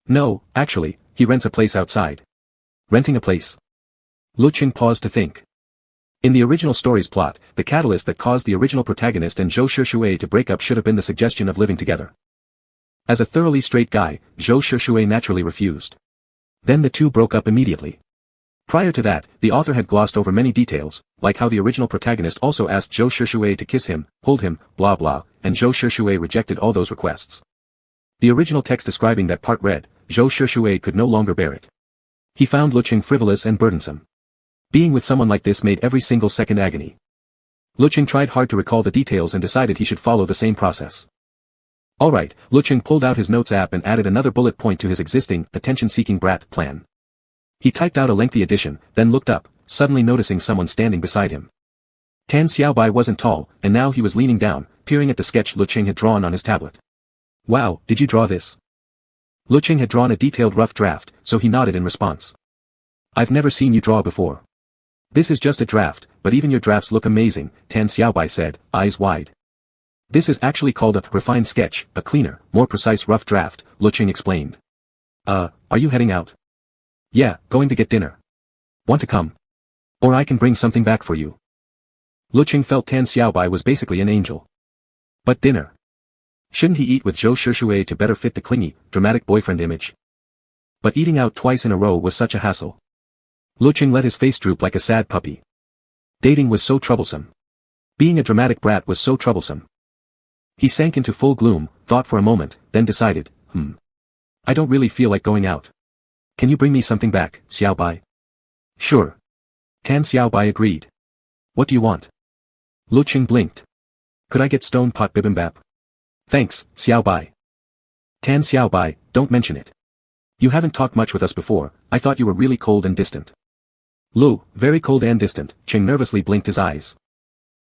"No, actually, he rents a place outside." "Renting a place?" Lecheng paused to think. In the original story's plot, the catalyst that caused the original protagonist and Zhou Shishue to break up should have been the suggestion of living together. As a thoroughly straight guy, Zhou Shishue naturally refused. Then the two broke up immediately. Prior to that, the author had glossed over many details, like how the original protagonist also asked Zhou Shushui to kiss him, hold him, blah blah, and Zhou Shushui rejected all those requests. The original text describing that part read, Zhou Shushui could no longer bear it. He found Lecheng frivolous and burdensome. Being with someone like this made every single second agony. Lecheng tried hard to recall the details and decided he should follow the same process. Alright, Lecheng pulled out his notes app and added another bullet point to his existing, attention-seeking brat plan. He typed out a lengthy addition, then looked up, suddenly noticing someone standing beside him. Tan Xiaobai wasn't tall, and now he was leaning down, peering at the sketch Lecheng had drawn on his tablet. Wow, did you draw this? Lecheng had drawn a detailed rough draft, so he nodded in response. I've never seen you draw before. This is just a draft, but even your drafts look amazing, Tan Xiaobai said, eyes wide. This is actually called a refined sketch, a cleaner, more precise rough draft, Lecheng explained. Are you heading out? Yeah, going to get dinner. Want to come? Or I can bring something back for you. Lecheng felt Tan Xiaobai was basically an angel. But dinner. Shouldn't he eat with Zhou Shushui to better fit the clingy, dramatic boyfriend image? But eating out twice in a row was such a hassle. Lecheng let his face droop like a sad puppy. Dating was so troublesome. Being a dramatic brat was so troublesome. He sank into full gloom, thought for a moment, then decided, I don't really feel like going out. Can you bring me something back, Xiaobai? Sure. Tan Xiaobai agreed. What do you want? Lecheng blinked. Could I get stone pot bibimbap? Thanks, Xiaobai. Tan Xiaobai, don't mention it. You haven't talked much with us before, I thought you were really cold and distant. Lu, very cold and distant, Cheng nervously blinked his eyes.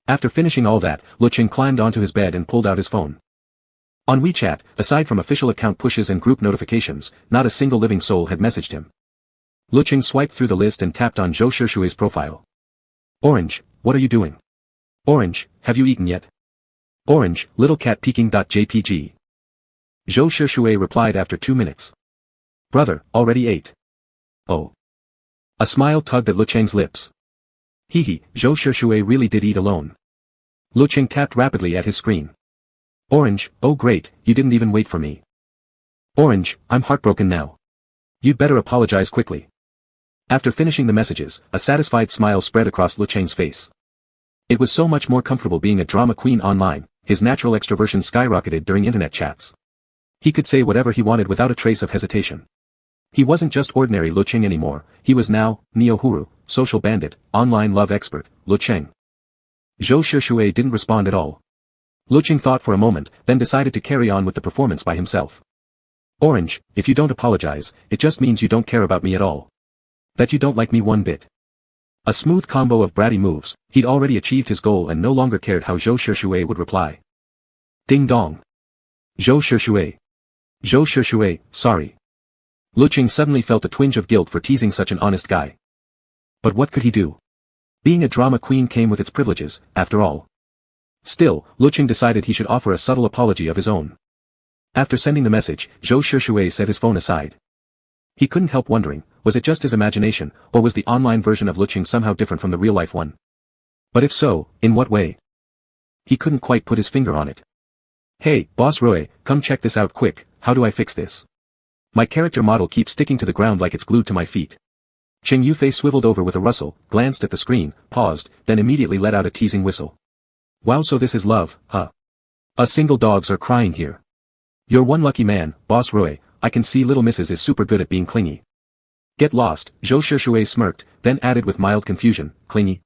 After finishing all that, Lecheng climbed onto his bed and pulled out his phone. On WeChat, aside from official account pushes and group notifications, not a single living soul had messaged him. Lecheng swiped through the list and tapped on Zhou Shushui's profile. Orange, what are you doing? Orange, have you eaten yet? Orange, little cat peeking.jpg. Zhou Shushui replied after 2 minutes. Brother, already ate. Oh. A smile tugged at Lecheng's lips. Hehe, Zhou Shushui really did eat alone. Lecheng tapped rapidly at his screen. Orange, oh great, you didn't even wait for me. Orange, I'm heartbroken now. You'd better apologize quickly. After finishing the messages, a satisfied smile spread across Lecheng's face. It was so much more comfortable being a drama queen online, his natural extroversion skyrocketed during internet chats. He could say whatever he wanted without a trace of hesitation. He wasn't just ordinary Lecheng anymore, he was now, Neo-Huru, social bandit, online love expert, Lecheng. Zhou Shushui didn't respond at all. Lecheng thought for a moment, then decided to carry on with the performance by himself. Orange, if you don't apologize, it just means you don't care about me at all. That you don't like me one bit. A smooth combo of bratty moves, he'd already achieved his goal and no longer cared how Zhou Shushui would reply. Ding dong. Zhou Shushui. Zhou Shushui, sorry. Lecheng suddenly felt a twinge of guilt for teasing such an honest guy. But what could he do? Being a drama queen came with its privileges, after all. Still, Lecheng decided he should offer a subtle apology of his own. After sending the message, Zhou Shushui set his phone aside. He couldn't help wondering, was it just his imagination, or was the online version of Lecheng somehow different from the real-life one? But if so, in what way? He couldn't quite put his finger on it. Hey, Boss Roy, come check this out quick, how do I fix this? My character model keeps sticking to the ground like it's glued to my feet. Cheng Yufei swiveled over with a rustle, glanced at the screen, paused, then immediately let out a teasing whistle. Wow, so this is love, huh? Us single dogs are crying here. You're one lucky man, Boss Roy, I can see little Mrs. is super good at being clingy. Get lost, Zhou Shushui smirked, then added with mild confusion, clingy.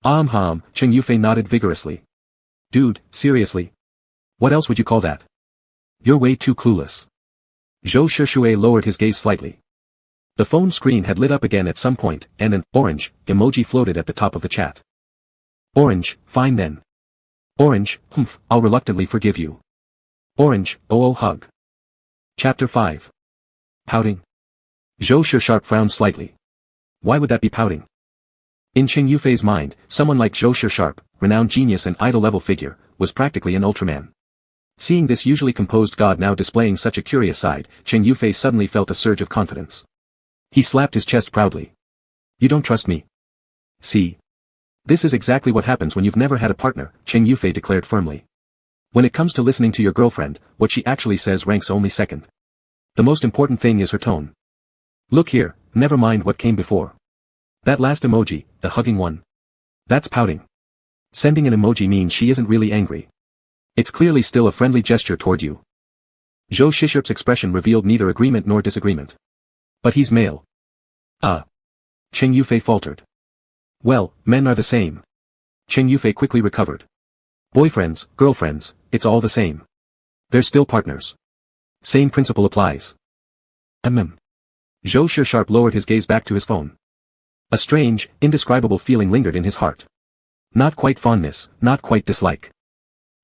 Cheng Yufei nodded vigorously. Dude, seriously? What else would you call that? You're way too clueless. Zhou Shushui lowered his gaze slightly. The phone screen had lit up again at some point, and an orange emoji floated at the top of the chat. Orange, fine then. Orange, I'll reluctantly forgive you. Orange, oh hug. Chapter 5. Pouting. Zhou Shusharp frowned slightly. Why would that be pouting? In Cheng Yufei's mind, someone like Zhou Shusharp, renowned genius and idol-level figure, was practically an Ultraman. Seeing this usually composed god now displaying such a curious side, Cheng Yufei suddenly felt a surge of confidence. He slapped his chest proudly. You don't trust me? See? This is exactly what happens when you've never had a partner, Cheng Yufei declared firmly. When it comes to listening to your girlfriend, what she actually says ranks only second. The most important thing is her tone. Look here, never mind what came before. That last emoji, the hugging one. That's pouting. Sending an emoji means she isn't really angry. It's clearly still a friendly gesture toward you. Zhou Shishirp's expression revealed neither agreement nor disagreement. But he's male. Cheng Yufei faltered. Well, men are the same. Cheng Yufei quickly recovered. Boyfriends, girlfriends, it's all the same. They're still partners. Same principle applies. Zhou Shishirp lowered his gaze back to his phone. A strange, indescribable feeling lingered in his heart. Not quite fondness, not quite dislike.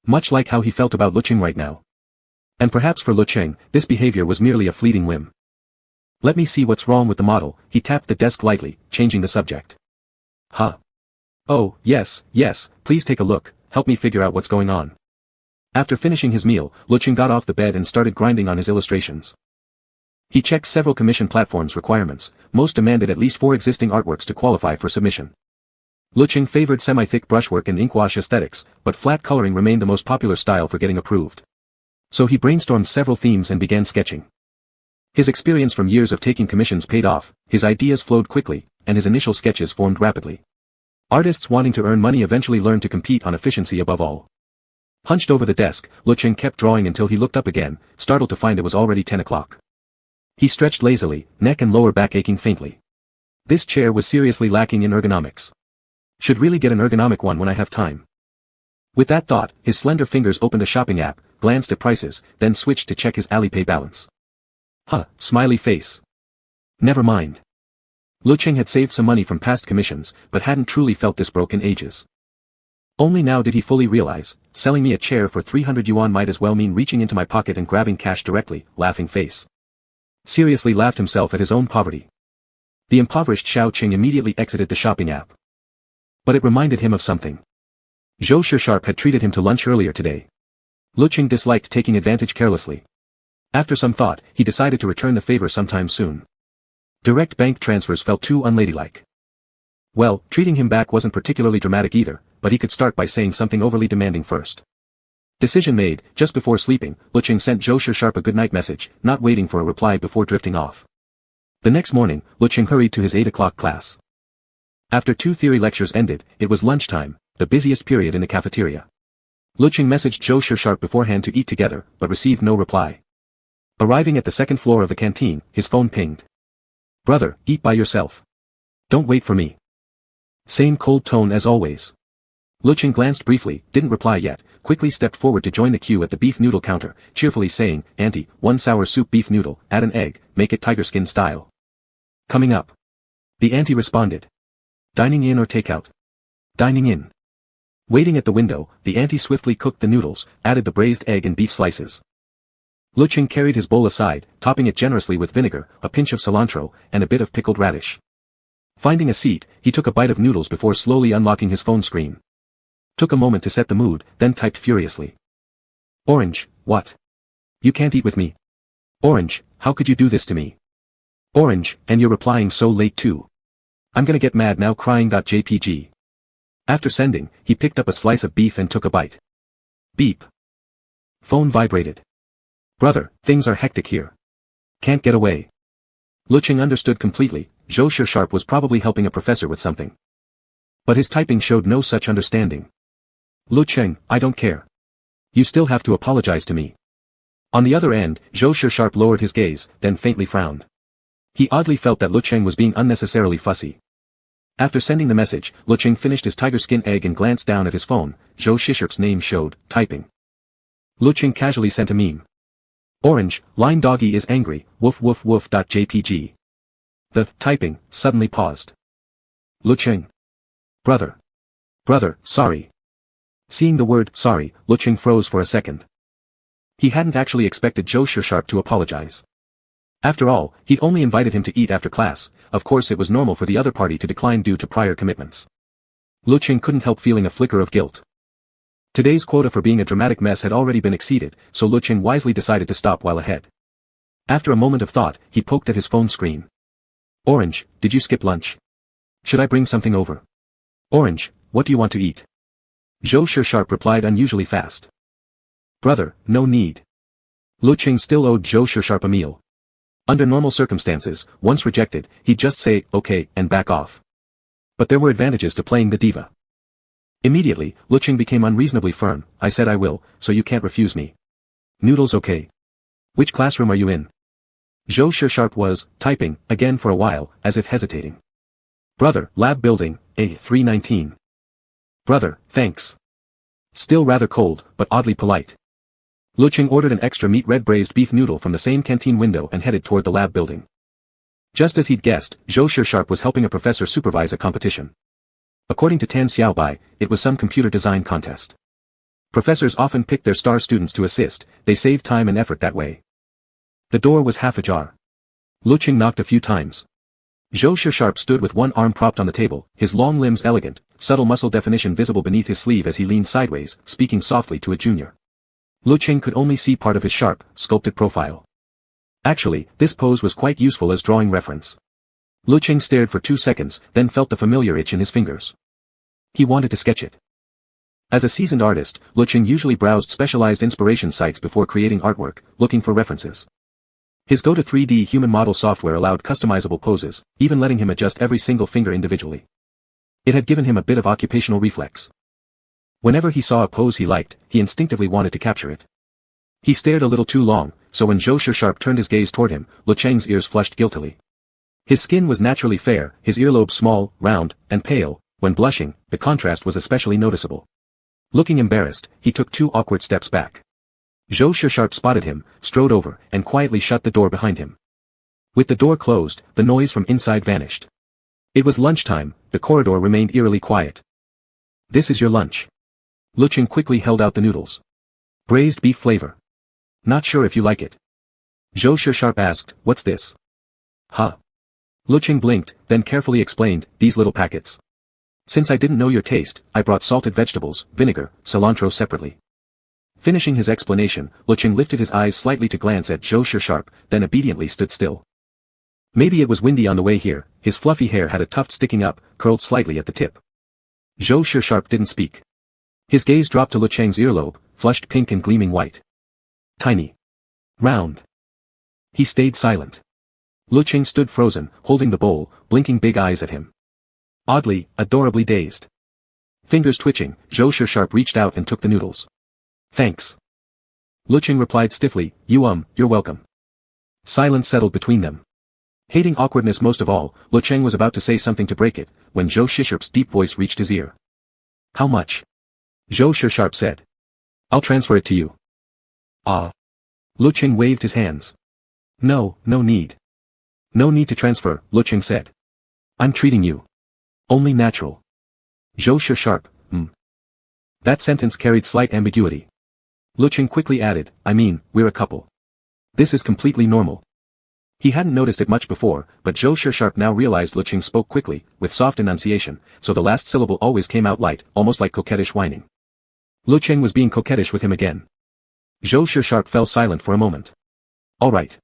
Much like how he felt about Lecheng right now. And perhaps for Lecheng, this behavior was merely a fleeting whim. Let me see what's wrong with the model, he tapped the desk lightly, changing the subject. Oh, yes, please take a look, help me figure out what's going on. After finishing his meal, Lecheng got off the bed and started grinding on his illustrations. He checked several commission platforms' requirements, most demanded at least 4 existing artworks to qualify for submission. Lecheng favored semi-thick brushwork and inkwash aesthetics, but flat coloring remained the most popular style for getting approved. So he brainstormed several themes and began sketching. His experience from years of taking commissions paid off, his ideas flowed quickly, and his initial sketches formed rapidly. Artists wanting to earn money eventually learned to compete on efficiency above all. Hunched over the desk, Lecheng kept drawing until he looked up again, startled to find it was already 10 o'clock. He stretched lazily, neck and lower back aching faintly. This chair was seriously lacking in ergonomics. Should really get an ergonomic one when I have time. With that thought, his slender fingers opened a shopping app, glanced at prices, then switched to check his Alipay balance. Smiley face. Never mind. Lecheng had saved some money from past commissions, but hadn't truly felt this broke in ages. Only now did he fully realize, selling me a chair for 300 yuan might as well mean reaching into my pocket and grabbing cash directly, laughing face. Seriously laughed himself at his own poverty. The impoverished Xiao Qing immediately exited the shopping app. But it reminded him of something. Zhou Shishirp had treated him to lunch earlier today. Lecheng disliked taking advantage carelessly. After some thought, he decided to return the favor sometime soon. Direct bank transfers felt too unladylike. Well, treating him back wasn't particularly dramatic either, but he could start by saying something overly demanding first. Decision made, just before sleeping, Lecheng sent Zhou Shishirp a goodnight message, not waiting for a reply before drifting off. The next morning, Lecheng hurried to his 8 o'clock class. After 2 theory lectures ended, it was lunchtime, the busiest period in the cafeteria. Lecheng messaged Zhou Shishirp beforehand to eat together, but received no reply. Arriving at the 2nd floor of the canteen, his phone pinged. Brother, eat by yourself. Don't wait for me. Same cold tone as always. Lecheng glanced briefly, didn't reply yet, quickly stepped forward to join the queue at the beef noodle counter, cheerfully saying, Auntie, 1 sour soup beef noodle, add an egg, make it tiger skin style. Coming up. The auntie responded. Dining in or takeout? Dining in. Waiting at the window, the auntie swiftly cooked the noodles, added the braised egg and beef slices. Lecheng carried his bowl aside, topping it generously with vinegar, a pinch of cilantro, and a bit of pickled radish. Finding a seat, he took a bite of noodles before slowly unlocking his phone screen. Took a moment to set the mood, then typed furiously. Orange, what? You can't eat with me. Orange, how could you do this to me? Orange, and you're replying so late too. I'm gonna get mad now crying.jpg. After sending, he picked up a slice of beef and took a bite. Beep. Phone vibrated. Brother, things are hectic here. Can't get away. Lecheng understood completely, Zhou Shishirp was probably helping a professor with something. But his typing showed no such understanding. Lecheng, I don't care. You still have to apologize to me. On the other end, Zhou Shishirp lowered his gaze, then faintly frowned. He oddly felt that Lecheng was being unnecessarily fussy. After sending the message, Lecheng finished his tiger skin egg and glanced down at his phone. Zhou Shishirp's name showed, typing. Lecheng casually sent a meme. Orange, line doggy is angry, woof woof woof.jpg. The typing suddenly paused. Lecheng. Brother, sorry. Seeing the word sorry, Lecheng froze for a second. He hadn't actually expected Zhou Shishirp to apologize. After all, he'd only invited him to eat after class, of course it was normal for the other party to decline due to prior commitments. Lecheng couldn't help feeling a flicker of guilt. Today's quota for being a dramatic mess had already been exceeded, so Lecheng wisely decided to stop while ahead. After a moment of thought, he poked at his phone screen. Orange, did you skip lunch? Should I bring something over? Orange, what do you want to eat? Zhou Shishirp replied unusually fast. Brother, no need. Lecheng still owed Zhou Shishirp a meal. Under normal circumstances, once rejected, he'd just say, okay, and back off. But there were advantages to playing the diva. Immediately, Lecheng became unreasonably firm. I said I will, so you can't refuse me. Noodles okay. Which classroom are you in? Zhou Shisharp was, typing, again for a while, as if hesitating. Brother, lab building, A319. Brother, thanks. Still rather cold, but oddly polite. Lecheng ordered an extra meat red braised beef noodle from the same canteen window and headed toward the lab building. Just as he'd guessed, Zhou Shisharp was helping a professor supervise a competition. According to Tan Xiaobai, it was some computer design contest. Professors often picked their star students to assist, they saved time and effort that way. The door was half ajar. Lecheng knocked a few times. Zhou Shisharp stood with one arm propped on the table, his long limbs elegant, subtle muscle definition visible beneath his sleeve as he leaned sideways, speaking softly to a junior. Lecheng could only see part of his sharp, sculpted profile. Actually, this pose was quite useful as drawing reference. Lecheng stared for 2 seconds, then felt the familiar itch in his fingers. He wanted to sketch it. As a seasoned artist, Lecheng usually browsed specialized inspiration sites before creating artwork, looking for references. His go-to 3D human model software allowed customizable poses, even letting him adjust every single finger individually. It had given him a bit of occupational reflex. Whenever he saw a pose he liked, he instinctively wanted to capture it. He stared a little too long, so when Zhou Shisharp turned his gaze toward him, Lecheng's ears flushed guiltily. His skin was naturally fair, his earlobes small, round, and pale. When blushing, the contrast was especially noticeable. Looking embarrassed, he took 2 awkward steps back. Zhou Shisharp spotted him, strode over, and quietly shut the door behind him. With the door closed, the noise from inside vanished. It was lunchtime, the corridor remained eerily quiet. This is your lunch. Lecheng quickly held out the noodles. Braised beef flavor. Not sure if you like it. Zhou Shisharp asked, what's this? Huh. Lecheng blinked, then carefully explained, these little packets. Since I didn't know your taste, I brought salted vegetables, vinegar, cilantro separately. Finishing his explanation, Lecheng lifted his eyes slightly to glance at Zhou Shisharp, then obediently stood still. Maybe it was windy on the way here, his fluffy hair had a tuft sticking up, curled slightly at the tip. Zhou Shisharp didn't speak. His gaze dropped to Lecheng's earlobe, flushed pink and gleaming white. Tiny. Round. He stayed silent. Lecheng stood frozen, holding the bowl, blinking big eyes at him. Oddly, adorably dazed. Fingers twitching, Zhou Shisharp reached out and took the noodles. Thanks. Lecheng replied stiffly, you're welcome. Silence settled between them. Hating awkwardness most of all, Lecheng was about to say something to break it, when Zhou Shisharp's deep voice reached his ear. How much? Zhou Shisharp said. I'll transfer it to you. Ah. Lecheng waved his hands. No need. No need to transfer, Lecheng said. I'm treating you. Only natural. Zhou Shisharp, That sentence carried slight ambiguity. Lecheng quickly added, I mean, we're a couple. This is completely normal. He hadn't noticed it much before, but Zhou Shisharp now realized Lecheng spoke quickly, with soft enunciation, so the last syllable always came out light, almost like coquettish whining. Lecheng was being coquettish with him again. Zhou Shisharp fell silent for a moment. All right.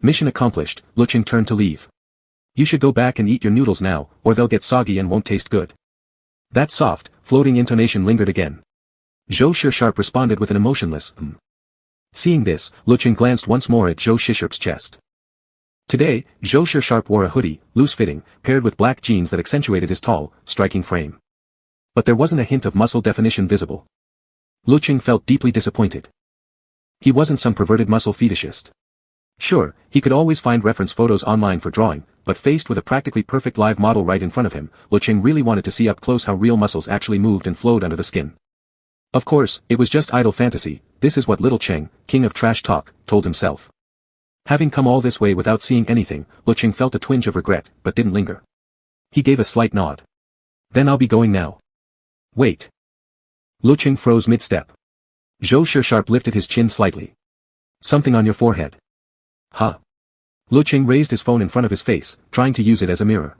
Mission accomplished, Lecheng turned to leave. You should go back and eat your noodles now, or they'll get soggy and won't taste good. That soft, floating intonation lingered again. Zhou Shisharp responded with an emotionless, Seeing this, Lecheng glanced once more at Zhou Shisharp's chest. Today, Zhou Shisharp wore a hoodie, loose-fitting, paired with black jeans that accentuated his tall, striking frame. But there wasn't a hint of muscle definition visible. Lecheng felt deeply disappointed. He wasn't some perverted muscle fetishist. Sure, he could always find reference photos online for drawing, but faced with a practically perfect live model right in front of him, Lecheng really wanted to see up close how real muscles actually moved and flowed under the skin. Of course, it was just idle fantasy, this is what little Cheng, king of trash talk, told himself. Having come all this way without seeing anything, Lecheng felt a twinge of regret, but didn't linger. He gave a slight nod. Then I'll be going now. Wait. Lecheng froze mid-step. Zhou Shisharp lifted his chin slightly. Something on your forehead. Huh. Lecheng raised his phone in front of his face, trying to use it as a mirror.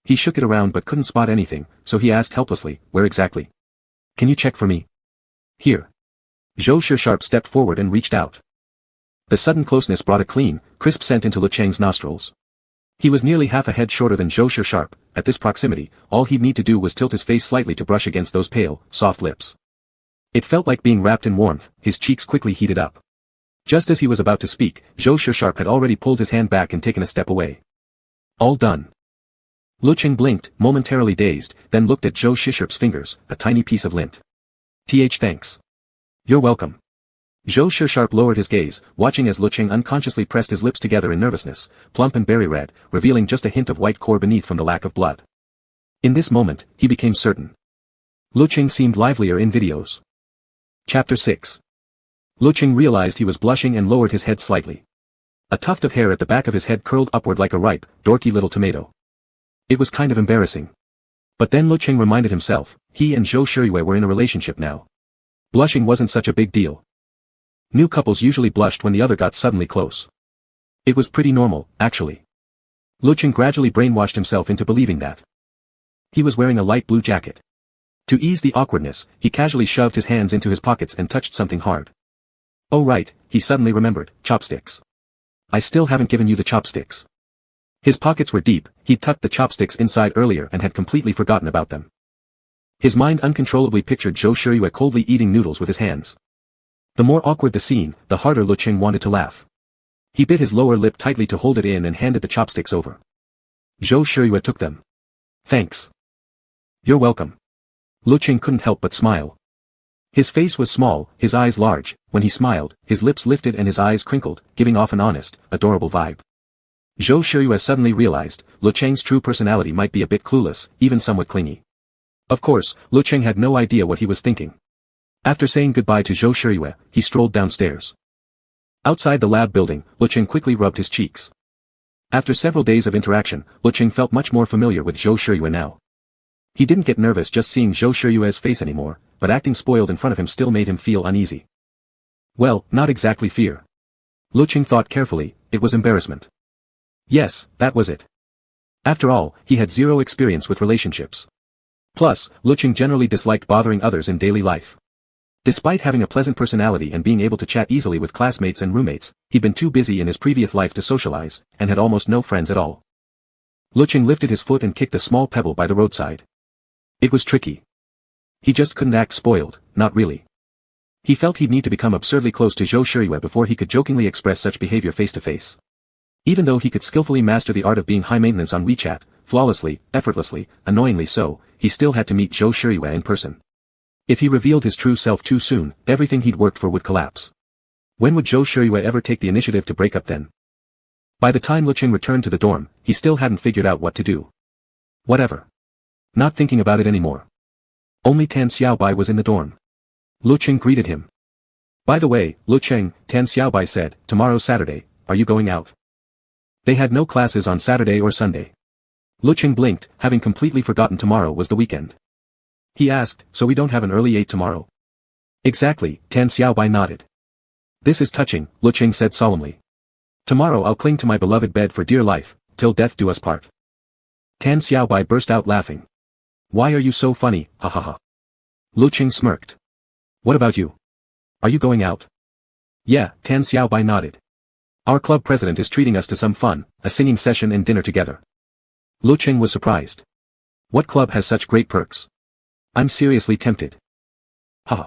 He shook it around but couldn't spot anything, so he asked helplessly, where exactly? Can you check for me? Here. Zhou Shisharp stepped forward and reached out. The sudden closeness brought a clean, crisp scent into Lecheng's nostrils. He was nearly half a head shorter than Zhou Shisharp. At this proximity, all he'd need to do was tilt his face slightly to brush against those pale, soft lips. It felt like being wrapped in warmth, his cheeks quickly heated up. Just as he was about to speak, Zhou Shisharp had already pulled his hand back and taken a step away. All done. Lecheng blinked, momentarily dazed, then looked at Zhou Shisharp's fingers, a tiny piece of lint. Thanks. You're welcome. Zhou Shisharp lowered his gaze, watching as Lecheng unconsciously pressed his lips together in nervousness, plump and berry red, revealing just a hint of white core beneath from the lack of blood. In this moment, he became certain. Lecheng seemed livelier in videos. Chapter 6. Lecheng realized he was blushing and lowered his head slightly. A tuft of hair at the back of his head curled upward like a ripe, dorky little tomato. It was kind of embarrassing. But then Lecheng reminded himself, he and Zhou Shisharp were in a relationship now. Blushing wasn't such a big deal. New couples usually blushed when the other got suddenly close. It was pretty normal, actually. Lecheng gradually brainwashed himself into believing that. He was wearing a light blue jacket. To ease the awkwardness, he casually shoved his hands into his pockets and touched something hard. Oh right, he suddenly remembered, chopsticks. I still haven't given you the chopsticks. His pockets were deep, he'd tucked the chopsticks inside earlier and had completely forgotten about them. His mind uncontrollably pictured Zhou Shisharp coldly eating noodles with his hands. The more awkward the scene, the harder Lecheng wanted to laugh. He bit his lower lip tightly to hold it in and handed the chopsticks over. Zhou Shisharp took them. Thanks. You're welcome. Lecheng couldn't help but smile. His face was small, his eyes large. When he smiled, his lips lifted and his eyes crinkled, giving off an honest, adorable vibe. Zhou Shisharp suddenly realized, Lecheng's true personality might be a bit clueless, even somewhat clingy. Of course, Lecheng had no idea what he was thinking. After saying goodbye to Zhou Shisharp, he strolled downstairs. Outside the lab building, Lecheng quickly rubbed his cheeks. After several days of interaction, Lecheng felt much more familiar with Zhou Shisharp now. He didn't get nervous just seeing Zhou Shisharp's face anymore, but acting spoiled in front of him still made him feel uneasy. Well, not exactly fear. Lecheng thought carefully, it was embarrassment. Yes, that was it. After all, he had zero experience with relationships. Plus, Lecheng generally disliked bothering others in daily life. Despite having a pleasant personality and being able to chat easily with classmates and roommates, he'd been too busy in his previous life to socialize, and had almost no friends at all. Lecheng lifted his foot and kicked a small pebble by the roadside. It was tricky. He just couldn't act spoiled, not really. He felt he'd need to become absurdly close to Zhou Shisharp before he could jokingly express such behavior face to face. Even though he could skillfully master the art of being high maintenance on WeChat, flawlessly, effortlessly, annoyingly so, he still had to meet Zhou Shisharp in person. If he revealed his true self too soon, everything he'd worked for would collapse. When would Zhou Shisharp ever take the initiative to break up then? By the time Lecheng returned to the dorm, he still hadn't figured out what to do. Whatever. Not thinking about it anymore. Only Tan Xiaobai was in the dorm. Lecheng greeted him. By the way, Lecheng, Tan Xiaobai said, tomorrow's Saturday, are you going out? They had no classes on Saturday or Sunday. Lecheng blinked, having completely forgotten tomorrow was the weekend. He asked, so we don't have an early 8 tomorrow? Exactly, Tan Xiaobai nodded. This is touching, Lecheng said solemnly. Tomorrow I'll cling to my beloved bed for dear life, till death do us part. Tan Xiaobai burst out laughing. Why are you so funny, ha ha ha. Lecheng smirked. What about you? Are you going out? Yeah, Tan Xiaobai nodded. Our club president is treating us to some fun, a singing session and dinner together. Lecheng was surprised. What club has such great perks? I'm seriously tempted. Haha.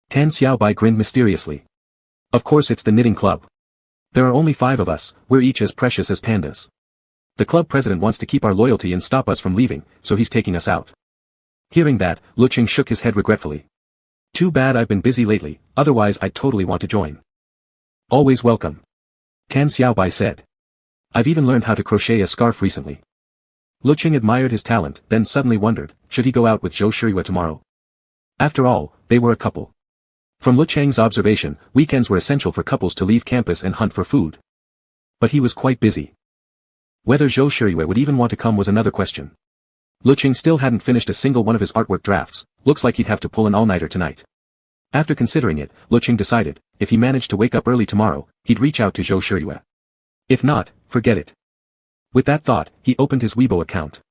Tan Xiaobai grinned mysteriously. Of course it's the knitting club. There are only 5 of us, we're each as precious as pandas. The club president wants to keep our loyalty and stop us from leaving, so he's taking us out. Hearing that, Lecheng shook his head regretfully. Too bad I've been busy lately, otherwise I'd totally want to join. Always welcome. Tan Xiaobai said. I've even learned how to crochet a scarf recently. Lecheng admired his talent, then suddenly wondered, should he go out with Zhou Shisharp tomorrow? After all, they were a couple. From Lecheng's observation, weekends were essential for couples to leave campus and hunt for food. But he was quite busy. Whether Zhou Shisharp would even want to come was another question. Lecheng still hadn't finished a single one of his artwork drafts, looks like he'd have to pull an all-nighter tonight. After considering it, Lecheng decided, if he managed to wake up early tomorrow, he'd reach out to Zhou Shisharp. If not, forget it. With that thought, he opened his Weibo account.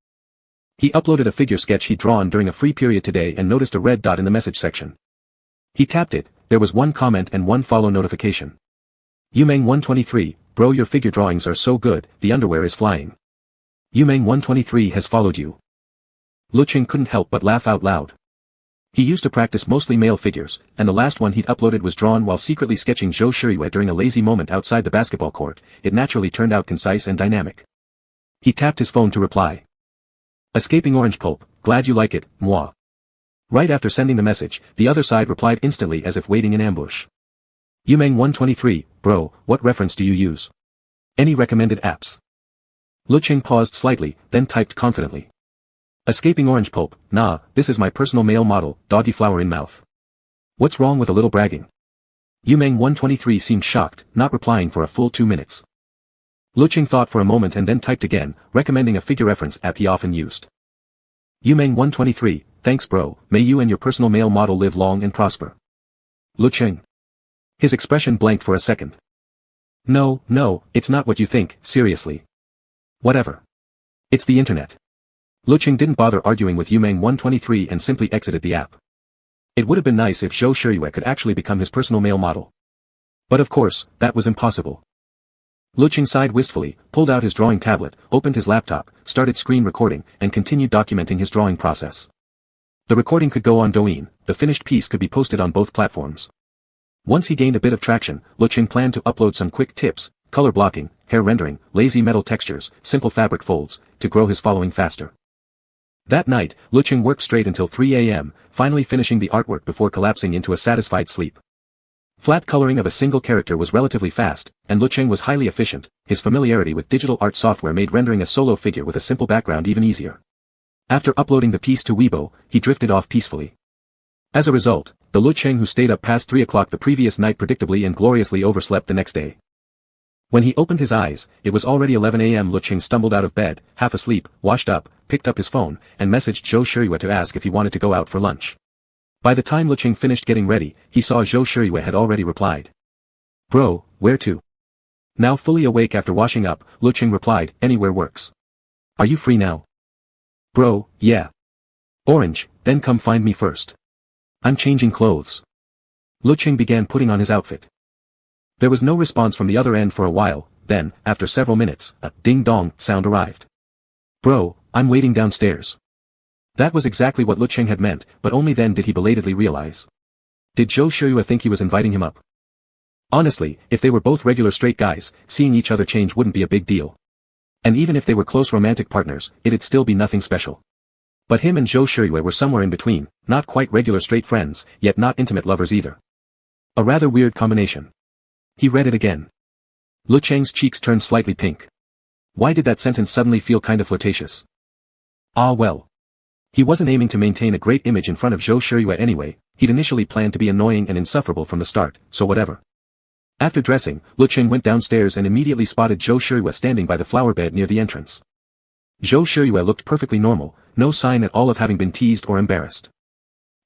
He uploaded a figure sketch he'd drawn during a free period today and noticed a red dot in the message section. He tapped it, there was 1 comment and 1 follow notification. Yumeng 123, bro, your figure drawings are so good, the underwear is flying. Yumeng 123 has followed you. Lecheng couldn't help but laugh out loud. He used to practice mostly male figures, and the last one he'd uploaded was drawn while secretly sketching Zhou Shiyue during a lazy moment outside the basketball court. It naturally turned out concise and dynamic. He tapped his phone to reply. Escaping orange pulp, glad you like it, moi. Right after sending the message, the other side replied instantly as if waiting in ambush. Yumeng 123, bro, what reference do you use? Any recommended apps? Lecheng paused slightly, then typed confidently. Escaping orange pulp, nah, this is my personal male model, doggy flower in mouth. What's wrong with a little bragging? Yumeng 123 seemed shocked, not replying for a full 2 minutes. Lecheng thought for a moment and then typed again, recommending a figure reference app he often used. Yumeng 123, thanks bro, may you and your personal male model live long and prosper. Lecheng. His expression blanked for a second. No, it's not what you think, seriously. Whatever. It's the internet. Lecheng didn't bother arguing with Yumeng 123 and simply exited the app. It would have been nice if Zhou Shiyue could actually become his personal male model. But of course, that was impossible. Lecheng sighed wistfully, pulled out his drawing tablet, opened his laptop, started screen recording, and continued documenting his drawing process. The recording could go on Douyin, the finished piece could be posted on both platforms. Once he gained a bit of traction, Lecheng planned to upload some quick tips, color blocking, hair rendering, lazy metal textures, simple fabric folds, to grow his following faster. That night, Lecheng worked straight until 3 a.m., finally finishing the artwork before collapsing into a satisfied sleep. Flat coloring of a single character was relatively fast, and Lecheng was highly efficient. His familiarity with digital art software made rendering a solo figure with a simple background even easier. After uploading the piece to Weibo, he drifted off peacefully. As a result, the Lecheng who stayed up past 3 o'clock the previous night predictably and gloriously overslept the next day. When he opened his eyes, it was already 11 a.m. Lecheng stumbled out of bed, half asleep, washed up, picked up his phone, and messaged Zhou Shiyue to ask if he wanted to go out for lunch. By the time Lecheng finished getting ready, he saw Zhou Shiyue had already replied. Bro, where to? Now fully awake after washing up, Lecheng replied, anywhere works. Are you free now? Bro, yeah. Orange, then come find me first. I'm changing clothes. Lecheng began putting on his outfit. There was no response from the other end for a while, then, after several minutes, a ding-dong sound arrived. Bro, I'm waiting downstairs. That was exactly what Lecheng had meant, but only then did he belatedly realize. Did Zhou Shiyue think he was inviting him up? Honestly, if they were both regular straight guys, seeing each other change wouldn't be a big deal. And even if they were close romantic partners, it'd still be nothing special. But him and Zhou Shiyue were somewhere in between, not quite regular straight friends, yet not intimate lovers either. A rather weird combination. He read it again. Lecheng's cheeks turned slightly pink. Why did that sentence suddenly feel kind of flirtatious? Ah well. He wasn't aiming to maintain a great image in front of Zhou Shiyue anyway, he'd initially planned to be annoying and insufferable from the start, so whatever. After dressing, Lecheng went downstairs and immediately spotted Zhou Shiyue standing by the flower bed near the entrance. Zhou Shiyue looked perfectly normal, no sign at all of having been teased or embarrassed.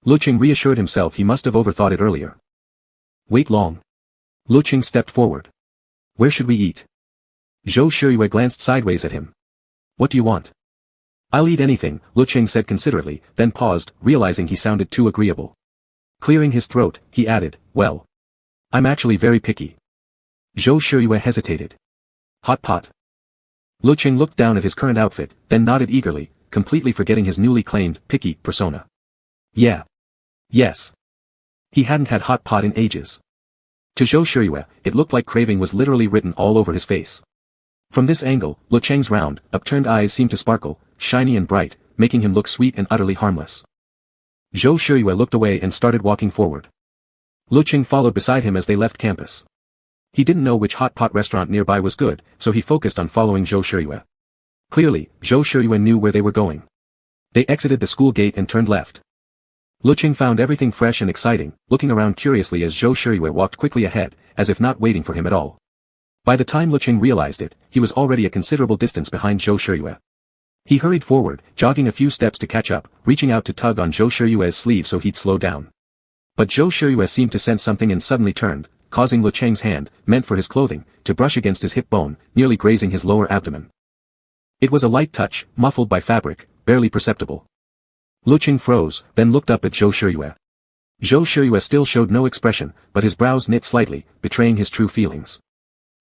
Lecheng reassured himself he must have overthought it earlier. Wait long. Lecheng stepped forward. Where should we eat? Zhou Shiyue glanced sideways at him. What do you want? I'll eat anything, Lecheng said considerately, then paused, realizing he sounded too agreeable. Clearing his throat, he added, well. I'm actually very picky. Zhou Shiyue hesitated. Hot pot. Lecheng looked down at his current outfit, then nodded eagerly, completely forgetting his newly claimed, picky, persona. Yeah. Yes. He hadn't had hot pot in ages. To Zhou Shiyue, it looked like craving was literally written all over his face. From this angle, Lecheng's round, upturned eyes seemed to sparkle, shiny and bright, making him look sweet and utterly harmless. Zhou Shiyue looked away and started walking forward. Lecheng followed beside him as they left campus. He didn't know which hot pot restaurant nearby was good, so he focused on following Zhou Shiyue. Clearly, Zhou Shiyue knew where they were going. They exited the school gate and turned left. Lecheng found everything fresh and exciting, looking around curiously as Zhou Shiyue walked quickly ahead, as if not waiting for him at all. By the time Lecheng realized it, he was already a considerable distance behind Zhou Shiyue. He hurried forward, jogging a few steps to catch up, reaching out to tug on Zhou Shiyue's sleeve so he'd slow down. But Zhou Shiyue seemed to sense something and suddenly turned, causing Lecheng's hand, meant for his clothing, to brush against his hip bone, nearly grazing his lower abdomen. It was a light touch, muffled by fabric, barely perceptible. Lecheng froze, then looked up at Zhou Shiyue. Zhou Shiyue still showed no expression, but his brows knit slightly, betraying his true feelings.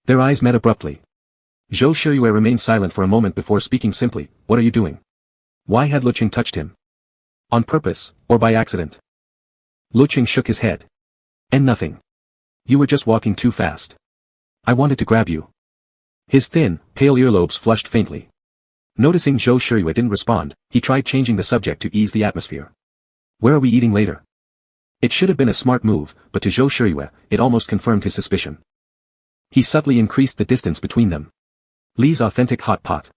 Their eyes met abruptly. Zhou Shiyue remained silent for a moment before speaking simply, what are you doing? Why had Lecheng touched him? On purpose, or by accident? Lecheng shook his head. And nothing. You were just walking too fast. I wanted to grab you. His thin, pale earlobes flushed faintly. Noticing Zhou Shiyue didn't respond, he tried changing the subject to ease the atmosphere. Where are we eating later? It should have been a smart move, but to Zhou Shiyue, it almost confirmed his suspicion. He subtly increased the distance between them. Li's authentic hot pot.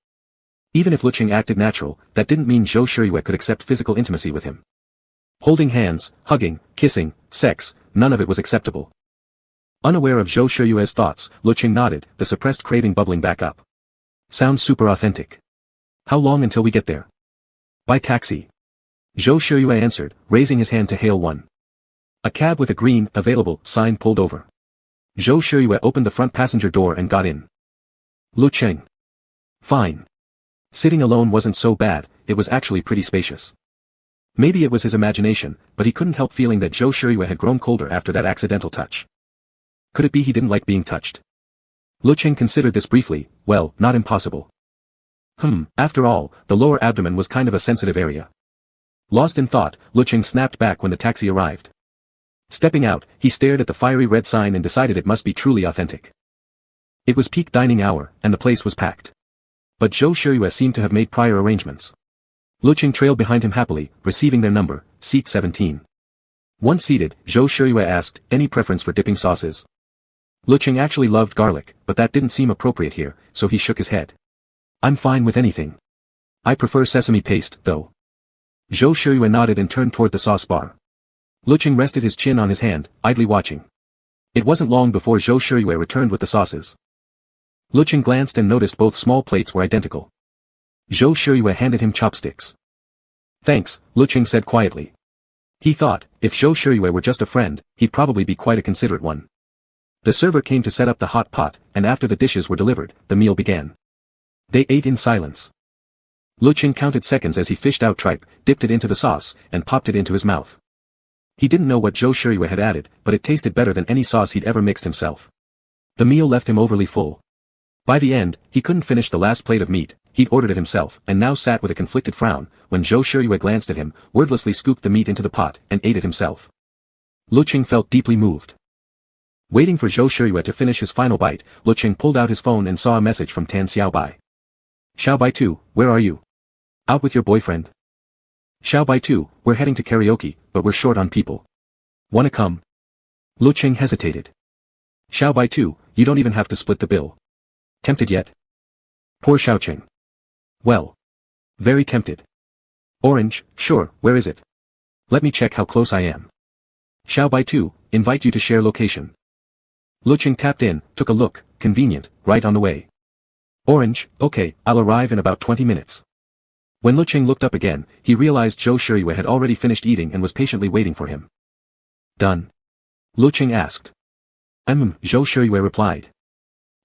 Even if Lecheng acted natural, that didn't mean Zhou Shiyue could accept physical intimacy with him. Holding hands, hugging, kissing, sex, none of it was acceptable. Unaware of Zhou Shiyue's thoughts, Lecheng nodded, the suppressed craving bubbling back up. Sounds super authentic. How long until we get there? By taxi. Zhou Shiyue answered, raising his hand to hail one. A cab with a green, available, sign pulled over. Zhou Shiyue opened the front passenger door and got in. Lecheng. Fine. Sitting alone wasn't so bad, it was actually pretty spacious. Maybe it was his imagination, but he couldn't help feeling that Zhou Shiyue had grown colder after that accidental touch. Could it be he didn't like being touched? Lecheng considered this briefly, well, not impossible. After all, the lower abdomen was kind of a sensitive area. Lost in thought, Lecheng snapped back when the taxi arrived. Stepping out, he stared at the fiery red sign and decided it must be truly authentic. It was peak dining hour, and the place was packed. But Zhou Shiyue seemed to have made prior arrangements. Lecheng trailed behind him happily, receiving their number, seat 17. Once seated, Zhou Shiyue asked, any preference for dipping sauces? Lecheng actually loved garlic, but that didn't seem appropriate here, so he shook his head. I'm fine with anything. I prefer sesame paste, though. Zhou Shiyue nodded and turned toward the sauce bar. Lecheng rested his chin on his hand, idly watching. It wasn't long before Zhou Shiyue returned with the sauces. Lecheng glanced and noticed both small plates were identical. Zhou Shiyue handed him chopsticks. Thanks, Lecheng said quietly. He thought, if Zhou Shiyue were just a friend, he'd probably be quite a considerate one. The server came to set up the hot pot, and after the dishes were delivered, the meal began. They ate in silence. Lecheng counted seconds as he fished out tripe, dipped it into the sauce, and popped it into his mouth. He didn't know what Zhou Shiyue had added, but it tasted better than any sauce he'd ever mixed himself. The meal left him overly full. By the end, he couldn't finish the last plate of meat, he'd ordered it himself, and now sat with a conflicted frown, when Zhou Shiyue glanced at him, wordlessly scooped the meat into the pot, and ate it himself. Lecheng felt deeply moved. Waiting for Zhou Shiyue to finish his final bite, Lecheng pulled out his phone and saw a message from Tan Xiaobai. Xiaobai 2, where are you? Out with your boyfriend? Xiaobai 2, we're heading to karaoke, but we're short on people. Wanna come? Lecheng hesitated. Xiaobai 2, you don't even have to split the bill. Tempted yet? Poor Xiaocheng. Well. Very tempted. Orange, sure, where is it? Let me check how close I am. Xiaobai 2, invite you to share location. Lecheng tapped in, took a look, convenient, right on the way. Orange, okay, I'll arrive in about 20 minutes. When Lecheng looked up again, he realized Zhou Shiyue had already finished eating and was patiently waiting for him. Done? Lecheng asked. Zhou Shiyue replied.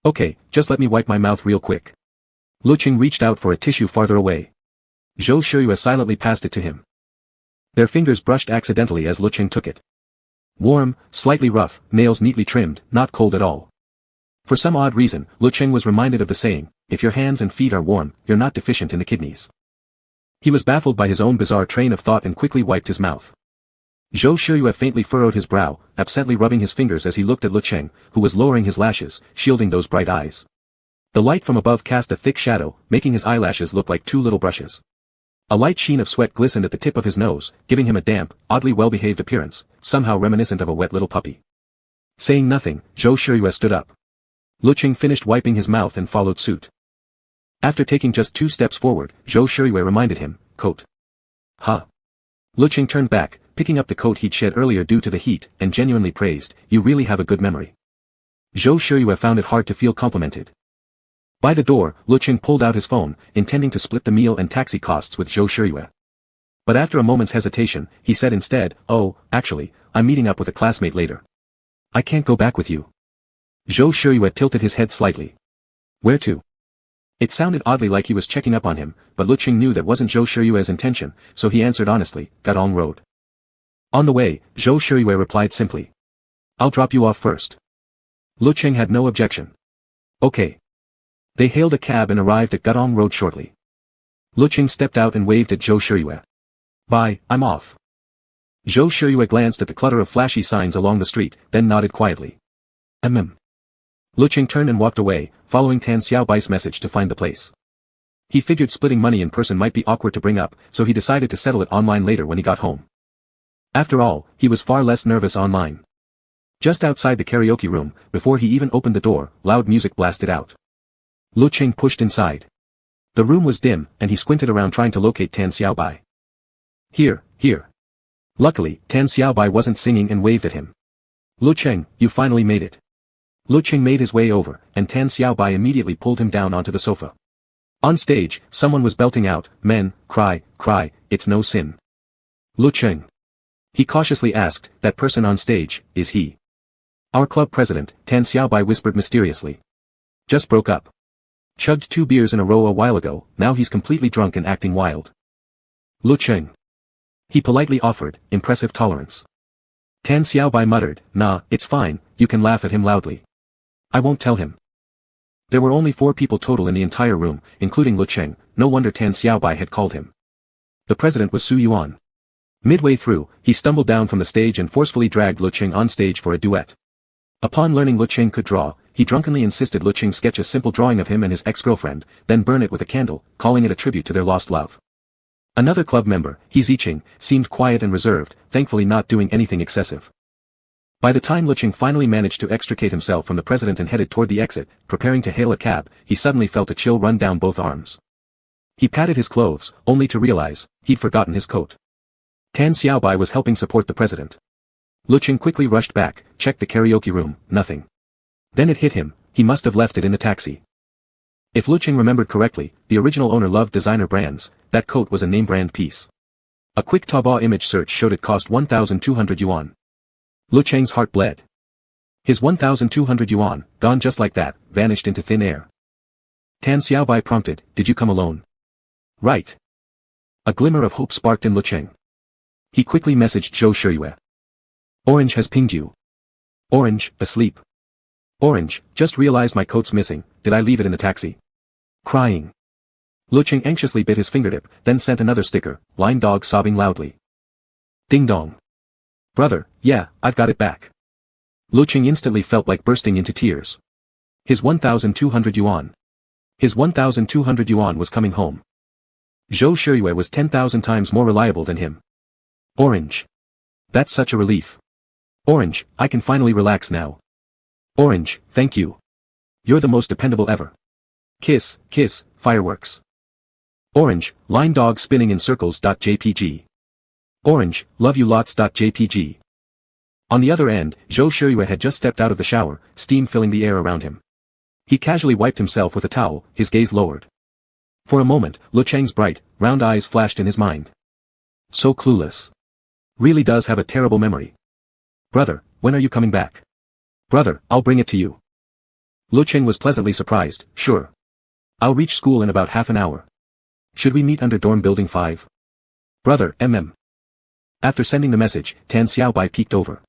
Okay, just let me wipe my mouth real quick. Lecheng reached out for a tissue farther away. Zhou Shiyue silently passed it to him. Their fingers brushed accidentally as Lecheng took it. Warm, slightly rough, nails neatly trimmed, not cold at all. For some odd reason, Lecheng was reminded of the saying, if your hands and feet are warm, you're not deficient in the kidneys. He was baffled by his own bizarre train of thought and quickly wiped his mouth. Zhou Shiyue faintly furrowed his brow, absently rubbing his fingers as he looked at Lecheng, who was lowering his lashes, shielding those bright eyes. The light from above cast a thick shadow, making his eyelashes look like two little brushes. A light sheen of sweat glistened at the tip of his nose, giving him a damp, oddly well-behaved appearance, somehow reminiscent of a wet little puppy. Saying nothing, Zhou Shiyue stood up. Lecheng finished wiping his mouth and followed suit. After taking just 2 steps forward, Zhou Shiyue reminded him, coat. Huh. Lecheng turned back, picking up the coat he'd shed earlier due to the heat, and genuinely praised, you really have a good memory. Zhou Shiyue found it hard to feel complimented. By the door, Lecheng pulled out his phone, intending to split the meal and taxi costs with Zhou Shiyue. But after a moment's hesitation, he said instead, oh, actually, I'm meeting up with a classmate later. I can't go back with you. Zhou Shiyue tilted his head slightly. Where to? It sounded oddly like he was checking up on him, but Lecheng knew that wasn't Zhou Shiyue's intention, so he answered honestly, Gadong Road. On the way, Zhou Shiyue replied simply. I'll drop you off first. Lecheng had no objection. Okay. They hailed a cab and arrived at Gadong Road shortly. Lecheng stepped out and waved at Zhou Shiyue. Bye, I'm off. Zhou Shiyue glanced at the clutter of flashy signs along the street, then nodded quietly. Lecheng turned and walked away, following Tan Xiaobai's message to find the place. He figured splitting money in person might be awkward to bring up, so he decided to settle it online later when he got home. After all, he was far less nervous online. Just outside the karaoke room, before he even opened the door, loud music blasted out. Lecheng pushed inside. The room was dim, and he squinted around trying to locate Tan Xiaobai. Here. Luckily, Tan Xiaobai wasn't singing and waved at him. Lecheng, you finally made it. Lecheng made his way over, and Tan Xiaobai immediately pulled him down onto the sofa. On stage, someone was belting out, "Men, cry, it's no sin." Lecheng. He cautiously asked, "That person on stage, is he?" "Our club president," Tan Xiaobai whispered mysteriously. "Just broke up. Chugged 2 beers in a row a while ago, now he's completely drunk and acting wild." Lecheng. He politely offered, impressive tolerance. Tan Xiaobai muttered, "Nah, it's fine, you can laugh at him loudly. I won't tell him." There were only 4 people total in the entire room, including Lecheng, no wonder Tan Xiaobai had called him. The president was Su Yuan. Midway through, he stumbled down from the stage and forcefully dragged Lecheng on stage for a duet. Upon learning Lecheng could draw, he drunkenly insisted Lecheng sketch a simple drawing of him and his ex-girlfriend, then burn it with a candle, calling it a tribute to their lost love. Another club member, He Ziqing, seemed quiet and reserved, thankfully not doing anything excessive. By the time Lecheng finally managed to extricate himself from the president and headed toward the exit, preparing to hail a cab, he suddenly felt a chill run down both arms. He patted his clothes, only to realize, he'd forgotten his coat. Tan Xiaobai was helping support the president. Lecheng quickly rushed back, checked the karaoke room, nothing. Then it hit him, he must have left it in the taxi. If Lecheng remembered correctly, the original owner loved designer brands, that coat was a name brand piece. A quick Taobao image search showed it cost 1,200 yuan. Lecheng's heart bled. His 1,200 yuan, gone just like that, vanished into thin air. Tan Xiaobai prompted, "Did you come alone?" "Right." A glimmer of hope sparked in Lecheng. He quickly messaged Zhou Shiyue. "Orange has pinged you." "Orange, asleep." "Orange, just realized my coat's missing, did I leave it in the taxi?" Crying. Lecheng anxiously bit his fingertip, then sent another sticker, "Line dog sobbing loudly." Ding dong. "Brother, yeah, I've got it back." Lecheng instantly felt like bursting into tears. His 1,200 yuan. His 1,200 yuan was coming home. Zhou Shiyue was 10,000 times more reliable than him. Orange. That's such a relief. Orange, I can finally relax now. Orange, thank you. You're the most dependable ever. Kiss, fireworks. Orange, line dog spinning in circles.jpg. Orange, love you lots.jpg. On the other end, Zhou Shiyue had just stepped out of the shower, steam filling the air around him. He casually wiped himself with a towel, his gaze lowered. For a moment, Lecheng's bright, round eyes flashed in his mind. So clueless. Really does have a terrible memory. "Brother, when are you coming back?" "Brother, I'll bring it to you." Lecheng was pleasantly surprised, "Sure. I'll reach school in about half an hour. Should we meet under dorm building 5? "Brother, After sending the message, Tan Xiaobai peeked over.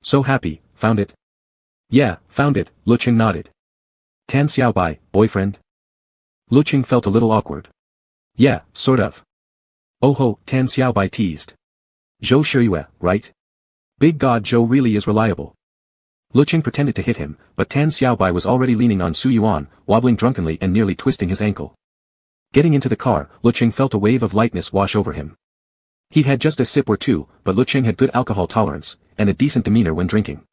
"So happy, found it?" "Yeah, found it," Lecheng nodded. "Tan Xiaobai, boyfriend?" Lecheng felt a little awkward. "Yeah, sort of." "Oh ho," Tan Xiaobai teased. "Zhou Shiyue, right? Big God, Zhou really is reliable." Lecheng pretended to hit him, but Tan Xiaobai was already leaning on Su Yuan, wobbling drunkenly and nearly twisting his ankle. Getting into the car, Lecheng felt a wave of lightness wash over him. He'd had just a sip or two, but Lecheng had good alcohol tolerance, and a decent demeanor when drinking.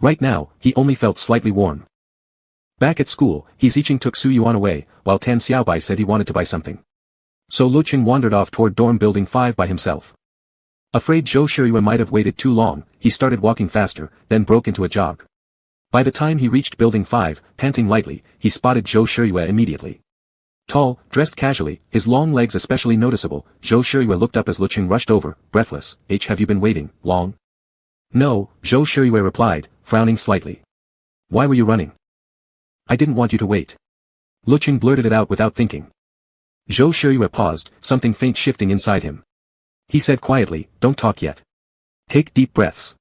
Right now, he only felt slightly warm. Back at school, He Ziqing took Su Yuan away, while Tan Xiaobai said he wanted to buy something. So Lecheng wandered off toward dorm building 5 by himself. Afraid Zhou Shiyue might have waited too long, he started walking faster, then broke into a jog. By the time he reached building 5, panting lightly, he spotted Zhou Shiyue immediately. Tall, dressed casually, his long legs especially noticeable, Zhou Shiyue looked up as Lecheng rushed over, breathless. "Have you been waiting, long?" "No," Zhou Shiyue replied, frowning slightly. "Why were you running?" "I didn't want you to wait." Lecheng blurted it out without thinking. Zhou Shiyue paused, something faint shifting inside him. He said quietly, "Don't talk yet. Take deep breaths.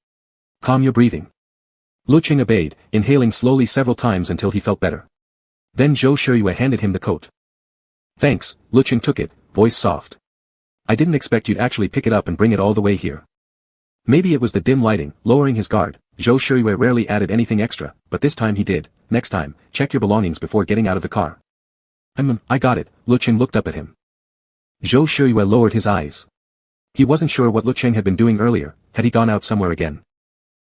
Calm your breathing." Lecheng obeyed, inhaling slowly several times until he felt better. Then Zhou Shiyue handed him the coat. "Thanks," Lecheng took it, voice soft. "I didn't expect you'd actually pick it up and bring it all the way here." Maybe it was the dim lighting, lowering his guard. Zhou Shiyue rarely added anything extra, but this time he did. Next time, check your belongings before getting out of the car. I got it. Lecheng looked up at him. Zhou Shiyue lowered his eyes. He wasn't sure what Lecheng had been doing earlier. Had he gone out somewhere again?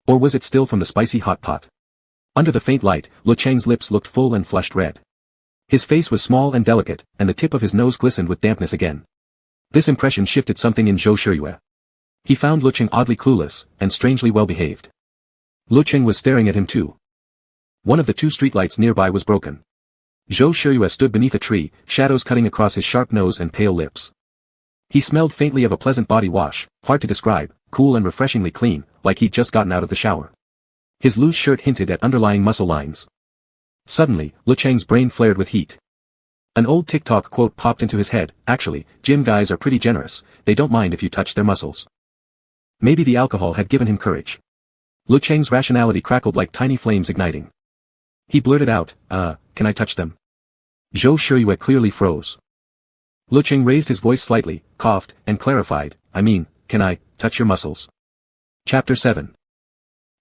Or was it still from the spicy hot pot? Under the faint light, Lecheng's lips looked full and flushed red. His face was small and delicate, and the tip of his nose glistened with dampness again. This impression shifted something in Zhou Shiyue. He found Lecheng oddly clueless, and strangely well behaved. Lecheng was staring at him too. One of the two streetlights nearby was broken. Zhou Shiyue stood beneath a tree, shadows cutting across his sharp nose and pale lips. He smelled faintly of a pleasant body wash, hard to describe, cool and refreshingly clean, like he'd just gotten out of the shower. His loose shirt hinted at underlying muscle lines. Suddenly, Lecheng's brain flared with heat. An old TikTok quote popped into his head. Actually, gym guys are pretty generous, they don't mind if you touch their muscles. Maybe the alcohol had given him courage. Lecheng's rationality crackled like tiny flames igniting. He blurted out, can I touch them? Zhou Shiyue clearly froze. Lecheng raised his voice slightly, coughed, and clarified, can I touch your muscles? Chapter 7.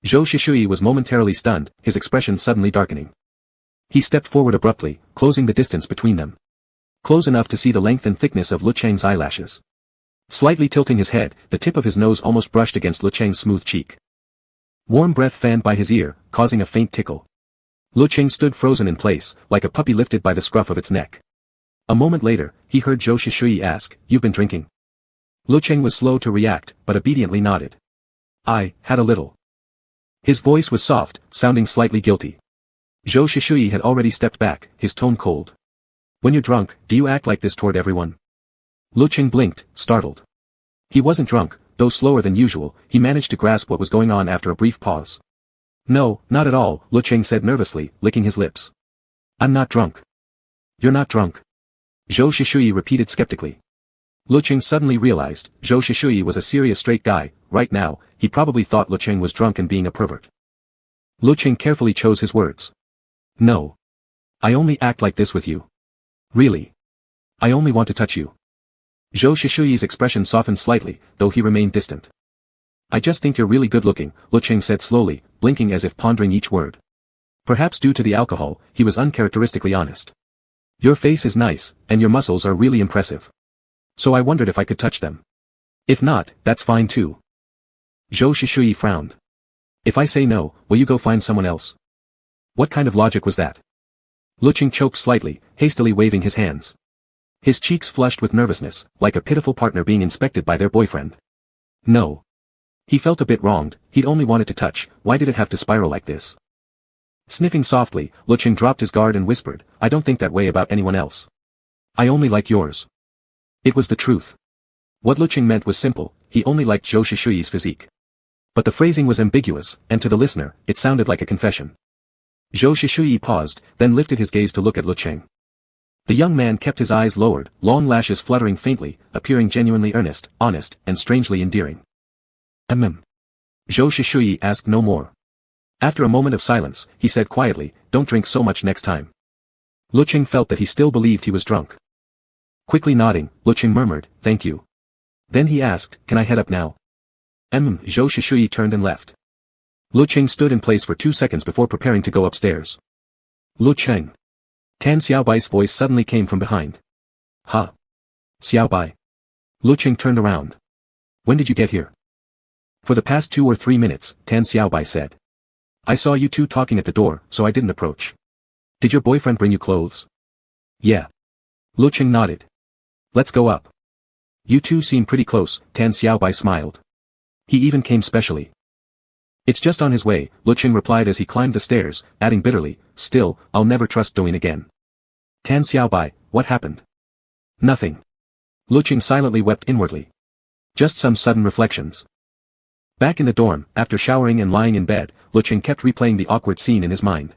Zhou Shiyue was momentarily stunned, his expression suddenly darkening. He stepped forward abruptly, closing the distance between them. Close enough to see the length and thickness of Lecheng's eyelashes. Slightly tilting his head, the tip of his nose almost brushed against Lecheng's smooth cheek. Warm breath fanned by his ear, causing a faint tickle. Lecheng stood frozen in place, like a puppy lifted by the scruff of its neck. A moment later, he heard Zhou Shiyue ask, "You've been drinking?" Lecheng was slow to react, but obediently nodded. "I had a little." His voice was soft, sounding slightly guilty. Zhou Shiyue had already stepped back, his tone cold. "When you're drunk, do you act like this toward everyone?" Lecheng blinked, startled. He wasn't drunk, though slower than usual, he managed to grasp what was going on after a brief pause. "No, not at all," Lecheng said nervously, licking his lips. "I'm not drunk." "You're not drunk?" Zhou Shiyue repeated skeptically. Lecheng suddenly realized, Zhou Shiyue was a serious straight guy. Right now, he probably thought Lecheng was drunk and being a pervert. Lecheng carefully chose his words. "No. I only act like this with you. Really. I only want to touch you." Zhou Shiyue's expression softened slightly, though he remained distant. "I just think you're really good looking," Lecheng said slowly, blinking as if pondering each word. Perhaps due to the alcohol, he was uncharacteristically honest. "Your face is nice, and your muscles are really impressive. So I wondered if I could touch them. If not, that's fine too." Zhou Shiyue frowned. "If I say no, will you go find someone else?" What kind of logic was that? Lecheng choked slightly, hastily waving his hands. His cheeks flushed with nervousness, like a pitiful partner being inspected by their boyfriend. No. He felt a bit wronged, he'd only wanted to touch, why did it have to spiral like this? Sniffing softly, Lecheng dropped his guard and whispered, "I don't think that way about anyone else. I only like yours." It was the truth. What Lecheng meant was simple, he only liked Zhou Shiyue's physique. But the phrasing was ambiguous, and to the listener, it sounded like a confession. Zhou Shiyue paused, then lifted his gaze to look at Lecheng. The young man kept his eyes lowered, long lashes fluttering faintly, appearing genuinely earnest, honest, and strangely endearing. Zhou Shiyue asked no more. After a moment of silence, he said quietly, "Don't drink so much next time." Lecheng felt that he still believed he was drunk. Quickly nodding, Lecheng murmured, "Thank you." Then he asked, "Can I head up now?" Zhou Shiyue turned and left. Lecheng stood in place for 2 seconds before preparing to go upstairs. "Lecheng." Tan Xiaobai's voice suddenly came from behind. "Huh? Xiaobai." Lecheng turned around. "When did you get here?" "For the past 2 or 3 minutes, Tan Xiaobai said. I saw you two talking at the door, so I didn't approach." "Did your boyfriend bring you clothes?" "Yeah." Lecheng nodded. "Let's go up." "You two seem pretty close," Tan Xiaobai smiled. "He even came specially." "It's just on his way," Lecheng replied as he climbed the stairs, adding bitterly, "Still, I'll never trust Douyin again." "Tan Xiaobai, what happened?" "Nothing." Lecheng silently wept inwardly. Just some sudden reflections. Back in the dorm, after showering and lying in bed, Lecheng kept replaying the awkward scene in his mind.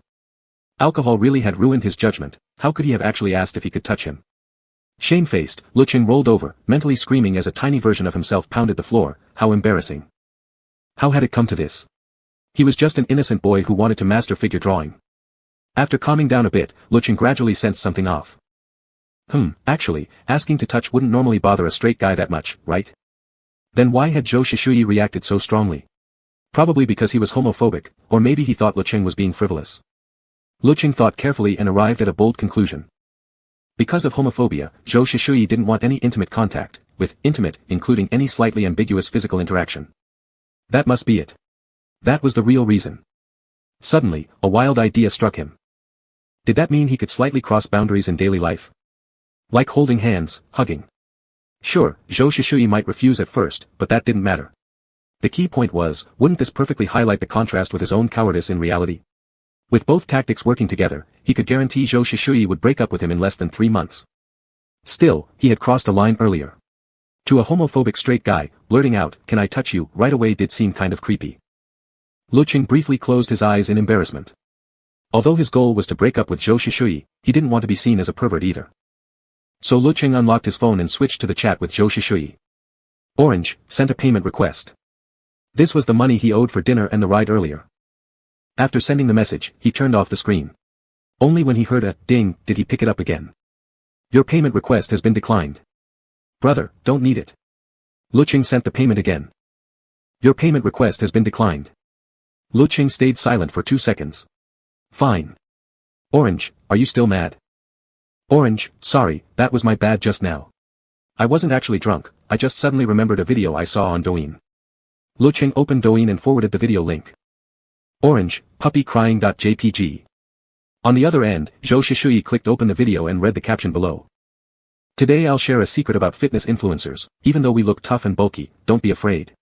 Alcohol really had ruined his judgment, how could he have actually asked if he could touch him? Shamefaced, Lecheng rolled over, mentally screaming as a tiny version of himself pounded the floor, how embarrassing. How had it come to this? He was just an innocent boy who wanted to master figure drawing. After calming down a bit, Lecheng gradually sensed something off. Actually, asking to touch wouldn't normally bother a straight guy that much, right? Then why had Zhou Shishui reacted so strongly? Probably because he was homophobic, or maybe he thought Lecheng was being frivolous. Lecheng thought carefully and arrived at a bold conclusion. Because of homophobia, Zhou Shishui didn't want any intimate contact, with intimate including any slightly ambiguous physical interaction. That must be it. That was the real reason. Suddenly, a wild idea struck him. Did that mean he could slightly cross boundaries in daily life? Like holding hands, hugging. Sure, Zhou Shishui might refuse at first, but that didn't matter. The key point was, wouldn't this perfectly highlight the contrast with his own cowardice in reality? With both tactics working together, he could guarantee Zhou Shishui would break up with him in less than 3 months. Still, he had crossed a line earlier. To a homophobic straight guy, blurting out, "Can I touch you?" right away did seem kind of creepy. Lecheng briefly closed his eyes in embarrassment. Although his goal was to break up with Zhou Shishui, he didn't want to be seen as a pervert either. So Lecheng unlocked his phone and switched to the chat with Zhou Shishui. Orange, sent a payment request. This was the money he owed for dinner and the ride earlier. After sending the message, he turned off the screen. Only when he heard a ding did he pick it up again. Your payment request has been declined. Brother, don't need it. Lecheng sent the payment again. Your payment request has been declined. Lecheng stayed silent for 2 seconds. Fine. Orange, are you still mad? Orange, sorry, that was my bad just now. I wasn't actually drunk, I just suddenly remembered a video I saw on Douyin. Lecheng opened Douyin and forwarded the video link. Orange, puppy crying.jpg. On the other end, Zhou Shishui clicked open the video and read the caption below. Today I'll share a secret about fitness influencers. Even though we look tough and bulky, don't be afraid.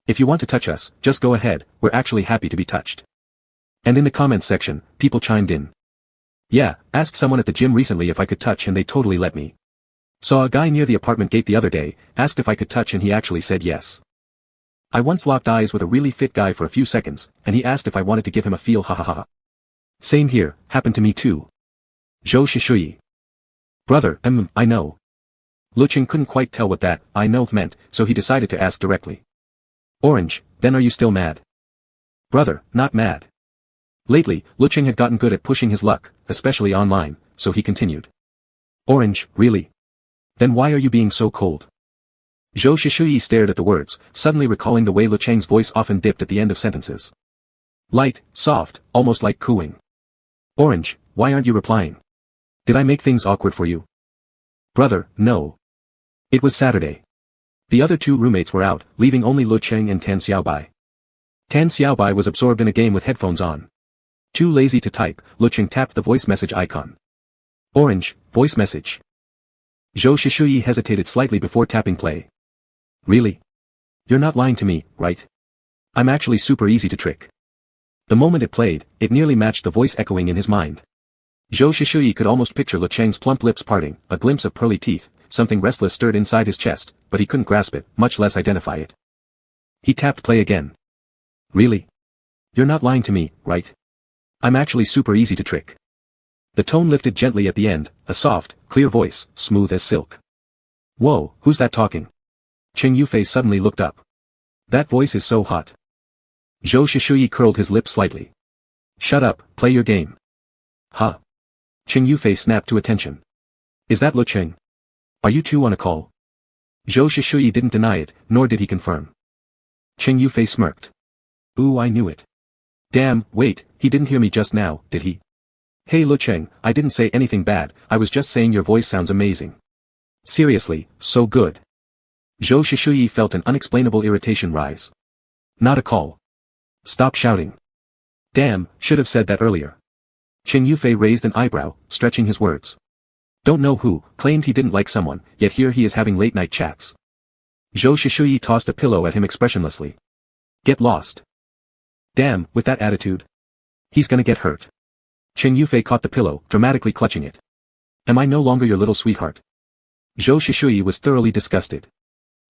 If you want to touch us, just go ahead, we're actually happy to be touched. And in the comments section, people chimed in. Yeah, asked someone at the gym recently if I could touch and they totally let me. Saw a guy near the apartment gate the other day, asked if I could touch and he actually said yes. I once locked eyes with a really fit guy for a few seconds, and he asked if I wanted to give him a feel, hahaha. Same here, happened to me too. Zhou Shishui. Brother, I know. Lecheng couldn't quite tell what that, I know meant, so he decided to ask directly. Orange, then are you still mad? Brother, not mad. Lately, Lecheng had gotten good at pushing his luck, especially online, so he continued. Orange, really? Then why are you being so cold? Zhou Shishui stared at the words, suddenly recalling the way Lecheng's voice often dipped at the end of sentences. Light, soft, almost like cooing. Orange, why aren't you replying? Did I make things awkward for you? Brother, no. It was Saturday. The other 2 roommates were out, leaving only Lecheng and Tan Xiaobai. Tan Xiaobai was absorbed in a game with headphones on. Too lazy to type, Lecheng tapped the voice message icon. Orange, voice message. Zhou Shishui hesitated slightly before tapping play. Really? You're not lying to me, right? I'm actually super easy to trick. The moment it played, it nearly matched the voice echoing in his mind. Zhou Shishui could almost picture Lecheng's plump lips parting, a glimpse of pearly teeth, something restless stirred inside his chest, but he couldn't grasp it, much less identify it. He tapped play again. Really? You're not lying to me, right? I'm actually super easy to trick. The tone lifted gently at the end, a soft, clear voice, smooth as silk. Whoa, who's that talking? Cheng Yufei suddenly looked up. That voice is so hot. Zhou Shishui curled his lips slightly. Shut up, play your game. Huh? Cheng Yufei snapped to attention. Is that Lecheng? Are you 2 on a call? Zhou Shishui didn't deny it, nor did he confirm. Cheng Yufei smirked. Ooh, I knew it. Damn, wait, he didn't hear me just now, did he? Hey Lecheng, I didn't say anything bad, I was just saying your voice sounds amazing. Seriously, so good. Zhou Shishui felt an unexplainable irritation rise. Not a call. Stop shouting. Damn, should have said that earlier. Cheng Yufei raised an eyebrow, stretching his words. Don't know who, claimed he didn't like someone, yet here he is having late-night chats. Zhou Shishui tossed a pillow at him expressionlessly. Get lost. Damn, with that attitude. He's gonna get hurt. Cheng Yufei caught the pillow, dramatically clutching it. Am I no longer your little sweetheart? Zhou Shishui was thoroughly disgusted.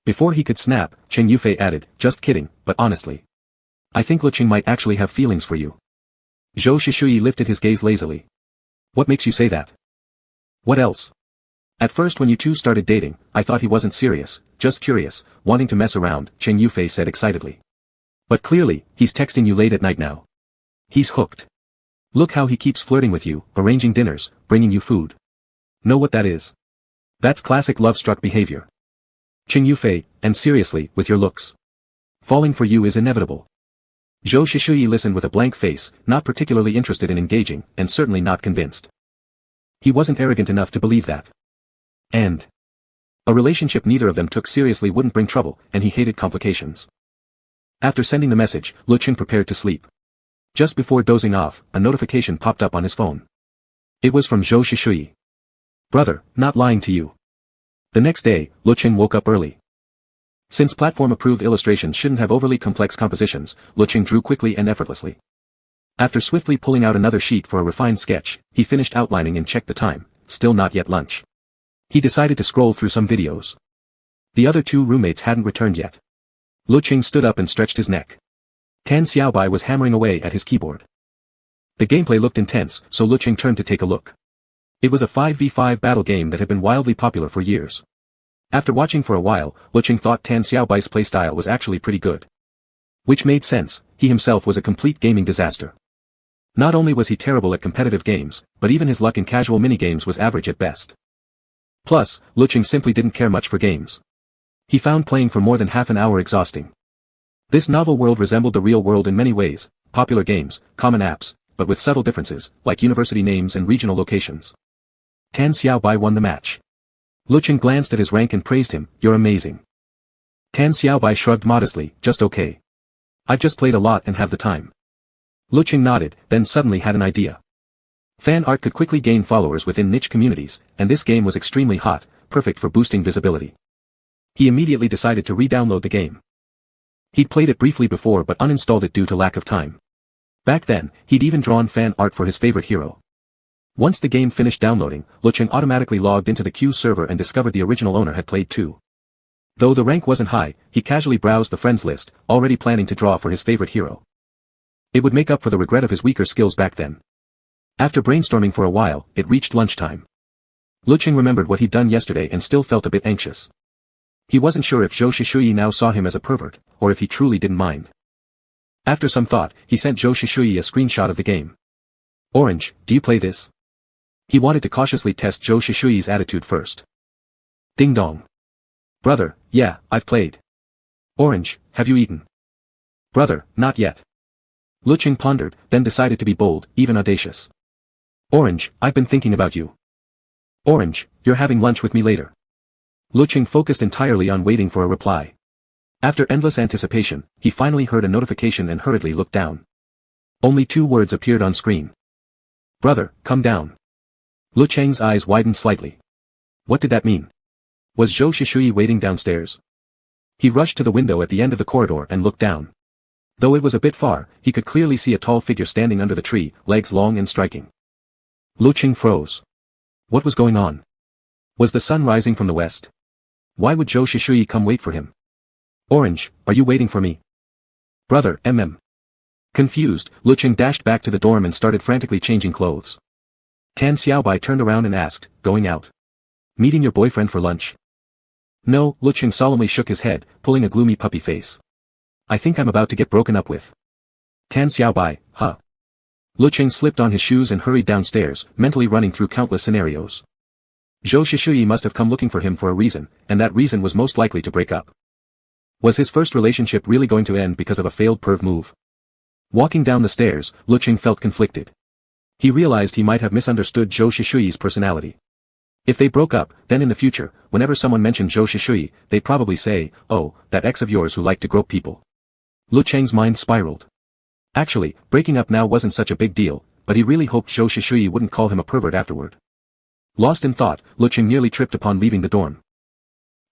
Before he could snap, Cheng Yufei added, just kidding, but honestly. I think Lecheng might actually have feelings for you. Zhou Shishui lifted his gaze lazily. What makes you say that? What else? At first when you 2 started dating, I thought he wasn't serious, just curious, wanting to mess around, Cheng Yufei said excitedly. But clearly, he's texting you late at night now. He's hooked. Look how he keeps flirting with you, arranging dinners, bringing you food. Know what that is? That's classic love-struck behavior. Qing Yufei, and seriously, with your looks. Falling for you is inevitable. Zhou Shishui listened with a blank face, not particularly interested in engaging, and certainly not convinced. He wasn't arrogant enough to believe that. And a relationship neither of them took seriously wouldn't bring trouble, and he hated complications. After sending the message, Lecheng prepared to sleep. Just before dozing off, a notification popped up on his phone. It was from Zhou Shishui. Brother, not lying to you. The next day, Lecheng woke up early. Since platform-approved illustrations shouldn't have overly complex compositions, Lecheng drew quickly and effortlessly. After swiftly pulling out another sheet for a refined sketch, he finished outlining and checked the time, still not yet lunch. He decided to scroll through some videos. The other two roommates hadn't returned yet. Lecheng stood up and stretched his neck. Tan Xiaobai was hammering away at his keyboard. The gameplay looked intense, so Lecheng turned to take a look. It was a 5v5 battle game that had been wildly popular for years. After watching for a while, Lecheng thought Tan Xiaobai's playstyle was actually pretty good. Which made sense, he himself was a complete gaming disaster. Not only was he terrible at competitive games, but even his luck in casual minigames was average at best. Plus, Lecheng simply didn't care much for games. He found playing for more than half an hour exhausting. This novel world resembled the real world in many ways, popular games, common apps, but with subtle differences, like university names and regional locations. Tan Xiaobai won the match. Lecheng glanced at his rank and praised him, "You're amazing." Tan Xiaobai shrugged modestly, "Just okay. I've just played a lot and have the time." Lecheng nodded, then suddenly had an idea. Fan art could quickly gain followers within niche communities, and this game was extremely hot, perfect for boosting visibility. He immediately decided to re-download the game. He'd played it briefly before but uninstalled it due to lack of time. Back then, he'd even drawn fan art for his favorite hero. Once the game finished downloading, Lecheng automatically logged into the queue server and discovered the original owner had played too. Though the rank wasn't high, he casually browsed the friends list, already planning to draw for his favorite hero. It would make up for the regret of his weaker skills back then. After brainstorming for a while, it reached lunchtime. Lecheng remembered what he'd done yesterday and still felt a bit anxious. He wasn't sure if Zhou Shishui now saw him as a pervert, or if he truly didn't mind. After some thought, he sent Zhou Shishui a screenshot of the game. "Orange, do you play this?" He wanted to cautiously test Zhou Shishui's attitude first. Ding dong. "Brother, yeah, I've played." "Orange, have you eaten?" "Brother, not yet." Lecheng pondered, then decided to be bold, even audacious. "Orange, I've been thinking about you." "Orange, you're having lunch with me later." Lecheng focused entirely on waiting for a reply. After endless anticipation, he finally heard a notification and hurriedly looked down. Only 2 words appeared on screen. "Brother, come down." Lecheng's eyes widened slightly. What did that mean? Was Zhou Shishui waiting downstairs? He rushed to the window at the end of the corridor and looked down. Though it was a bit far, he could clearly see a tall figure standing under the tree, legs long and striking. Lecheng froze. What was going on? Was the sun rising from the west? Why would Zhou Shishui come wait for him? "Orange, are you waiting for me?" "Brother, Confused, Lecheng dashed back to the dorm and started frantically changing clothes. Tan Xiaobai turned around and asked, "Going out? Meeting your boyfriend for lunch?" "No," Lecheng solemnly shook his head, pulling a gloomy puppy face. "I think I'm about to get broken up with." Tan Xiaobai, huh? Lecheng slipped on his shoes and hurried downstairs, mentally running through countless scenarios. Zhou Shishui must have come looking for him for a reason, and that reason was most likely to break up. Was his first relationship really going to end because of a failed perv move? Walking down the stairs, Lecheng felt conflicted. He realized he might have misunderstood Zhou Shishui's personality. If they broke up, then in the future, whenever someone mentioned Zhou Shishui, they'd probably say, "Oh, that ex of yours who liked to grope people." Lecheng's mind spiraled. Actually, breaking up now wasn't such a big deal, but he really hoped Zhou Shishui wouldn't call him a pervert afterward. Lost in thought, Lecheng nearly tripped upon leaving the dorm.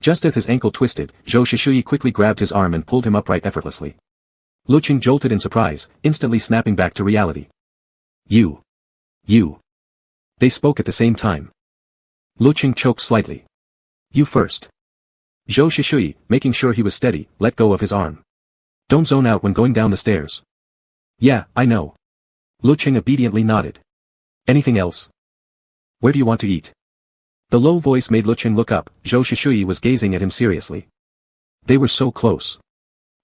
Just as his ankle twisted, Zhou Shishui quickly grabbed his arm and pulled him upright effortlessly. Lecheng jolted in surprise, instantly snapping back to reality. You. They spoke at the same time. Lecheng choked slightly. "You first." Zhou Shishui, making sure he was steady, let go of his arm. "Don't zone out when going down the stairs." "Yeah, I know." Lecheng obediently nodded. "Anything else? Where do you want to eat?" The low voice made Lecheng look up. Zhou Shishui was gazing at him seriously. They were so close.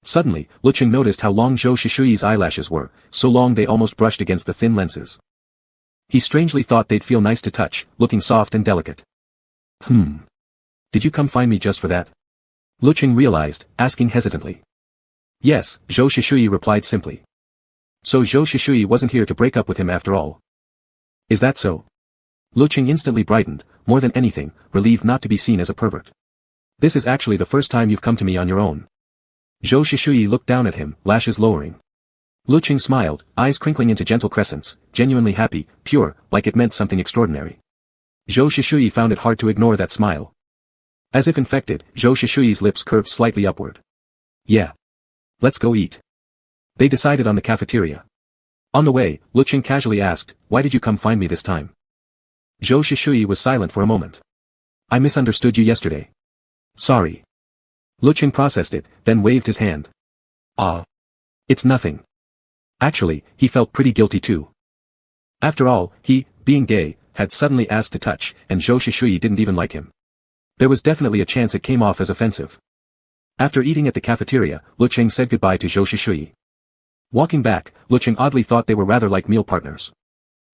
Suddenly, Lecheng noticed how long Zhou Shishui's eyelashes were, so long they almost brushed against the thin lenses. He strangely thought they'd feel nice to touch, looking soft and delicate. Did you come find me just for that?" Lecheng realized, asking hesitantly. Yes, Zhou Shishui replied simply. So Zhou Shishui wasn't here to break up with him after all. Is that so? Lecheng instantly brightened, more than anything, relieved not to be seen as a pervert. This is actually the first time you've come to me on your own. Zhou Shishui looked down at him, lashes lowering. Lecheng smiled, eyes crinkling into gentle crescents, genuinely happy, pure, like it meant something extraordinary. Zhou Shishui found it hard to ignore that smile. As if infected, Zhou Shishui's lips curved slightly upward. Yeah. Let's go eat. They decided on the cafeteria. On the way, Lecheng casually asked, why did you come find me this time? Zhou Shishui was silent for a moment. I misunderstood you yesterday. Sorry. Lecheng processed it, then waved his hand. Ah. It's nothing. Actually, he felt pretty guilty too. After all, he, being gay, had suddenly asked to touch, and Zhou Shishui didn't even like him. There was definitely a chance it came off as offensive. After eating at the cafeteria, Lecheng said goodbye to Zhou Shishui. Walking back, Lecheng oddly thought they were rather like meal partners.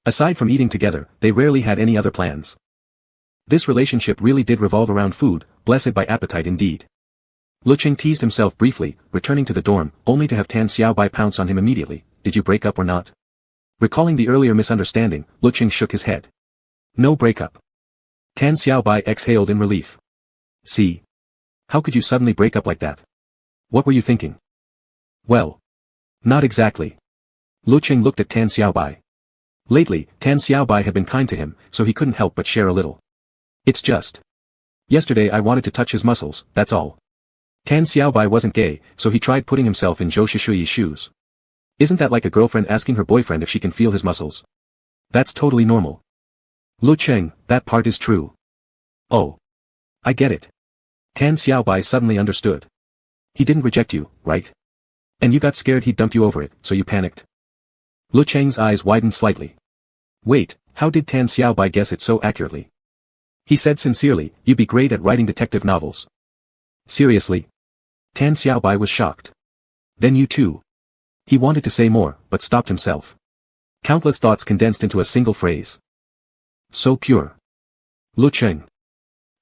Aside from eating together, they rarely had any other plans. This relationship really did revolve around food, blessed by appetite indeed. Lecheng teased himself briefly, returning to the dorm, only to have Tan Xiaobai pounce on him immediately. Did you break up or not? Recalling the earlier misunderstanding, Lecheng shook his head. No breakup. Tan Xiaobai exhaled in relief. See? How could you suddenly break up like that? What were you thinking? Well. Not exactly. Lecheng looked at Tan Xiaobai. Lately, Tan Xiaobai had been kind to him, so he couldn't help but share a little. It's just. Yesterday I wanted to touch his muscles, that's all. Tan Xiaobai wasn't gay, so he tried putting himself in Zhou Shishui's shoes. Isn't that like a girlfriend asking her boyfriend if she can feel his muscles? That's totally normal. Lecheng, that part is true. Oh. I get it. Tan Xiaobai suddenly understood. He didn't reject you, right? And you got scared he'd dump you over it, so you panicked. Lecheng's eyes widened slightly. Wait, how did Tan Xiaobai guess it so accurately? He said sincerely, you'd be great at writing detective novels. Seriously? Tan Xiaobai was shocked. Then you too. He wanted to say more, but stopped himself. Countless thoughts condensed into a single phrase. So pure. Lecheng.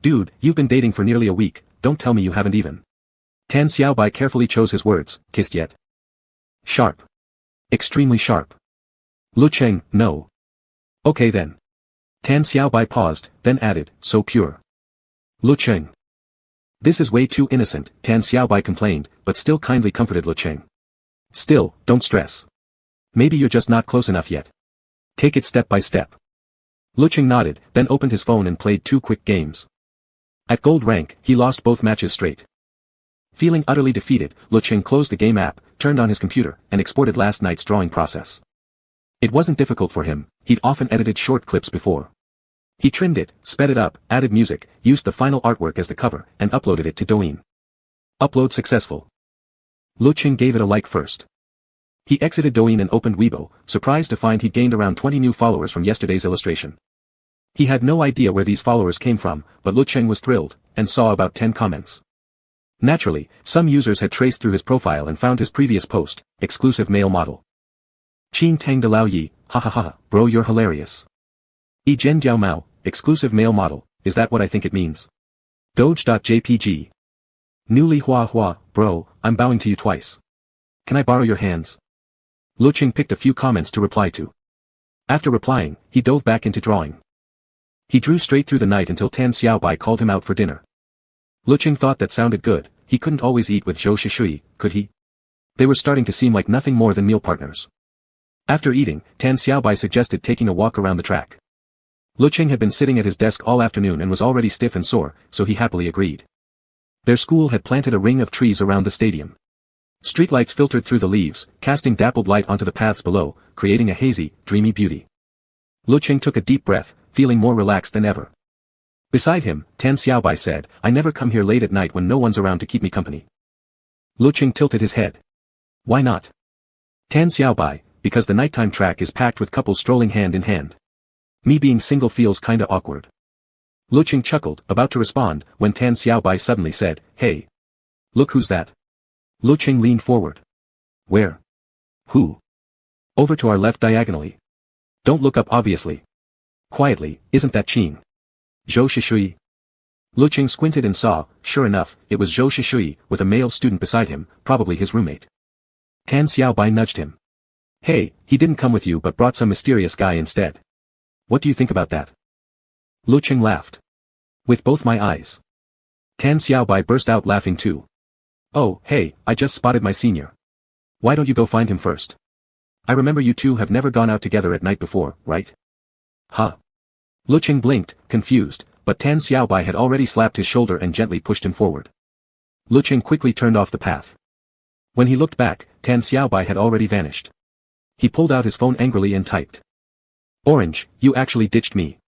Dude, you've been dating for nearly a week, don't tell me you haven't even. Tan Xiaobai carefully chose his words, kissed yet. Sharp. Extremely sharp. Lecheng, no. Okay then. Tan Xiaobai paused, then added, so pure. Lecheng. This is way too innocent, Tan Xiaobai complained, but still kindly comforted Lecheng. Still, don't stress. Maybe you're just not close enough yet. Take it step by step. Lecheng nodded, then opened his phone and played 2 quick games. At gold rank, he lost both matches straight. Feeling utterly defeated, Lecheng closed the game app, turned on his computer, and exported last night's drawing process. It wasn't difficult for him, he'd often edited short clips before. He trimmed it, sped it up, added music, used the final artwork as the cover, and uploaded it to Douyin. Upload successful. Lecheng gave it a like first. He exited Douyin and opened Weibo, surprised to find he'd gained around 20 new followers from yesterday's illustration. He had no idea where these followers came from, but Lecheng was thrilled, and saw about 10 comments. Naturally, some users had traced through his profile and found his previous post, exclusive male model. Qing Tang de Lao Yi, ha ha ha, bro you're hilarious. Yi Zhen Diao Mao, exclusive male model, is that what I think it means? Doge.jpg. Newly Hua Hua, bro, I'm bowing to you twice. Can I borrow your hands? Lecheng picked a few comments to reply to. After replying, he dove back into drawing. He drew straight through the night until Tan Xiaobai called him out for dinner. Lecheng thought that sounded good, he couldn't always eat with Zhou Shishui, could he? They were starting to seem like nothing more than meal partners. After eating, Tan Xiaobai suggested taking a walk around the track. Lecheng had been sitting at his desk all afternoon and was already stiff and sore, so he happily agreed. Their school had planted a ring of trees around the stadium. Streetlights filtered through the leaves, casting dappled light onto the paths below, creating a hazy, dreamy beauty. Lecheng took a deep breath, feeling more relaxed than ever. Beside him, Tan Xiaobai said, I never come here late at night when no one's around to keep me company. Lecheng tilted his head. Why not? Tan Xiaobai, because the nighttime track is packed with couples strolling hand in hand. Me being single feels kinda awkward. Lecheng chuckled, about to respond, when Tan Xiaobai suddenly said, hey. Look who's that. Lecheng leaned forward. Where? Who? Over to our left diagonally. Don't look up obviously. Quietly, isn't that Qing? Zhou Shishui? Lecheng squinted and saw, sure enough, it was Zhou Shishui, with a male student beside him, probably his roommate. Tan Xiaobai nudged him. Hey, he didn't come with you but brought some mysterious guy instead. What do you think about that? Lecheng laughed. With both my eyes. Tan Xiaobai burst out laughing too. Oh, hey, I just spotted my senior. Why don't you go find him first? I remember you two have never gone out together at night before, right? Huh. Lecheng blinked, confused, but Tan Xiaobai had already slapped his shoulder and gently pushed him forward. Lecheng quickly turned off the path. When he looked back, Tan Xiaobai had already vanished. He pulled out his phone angrily and typed. Orange, you actually ditched me.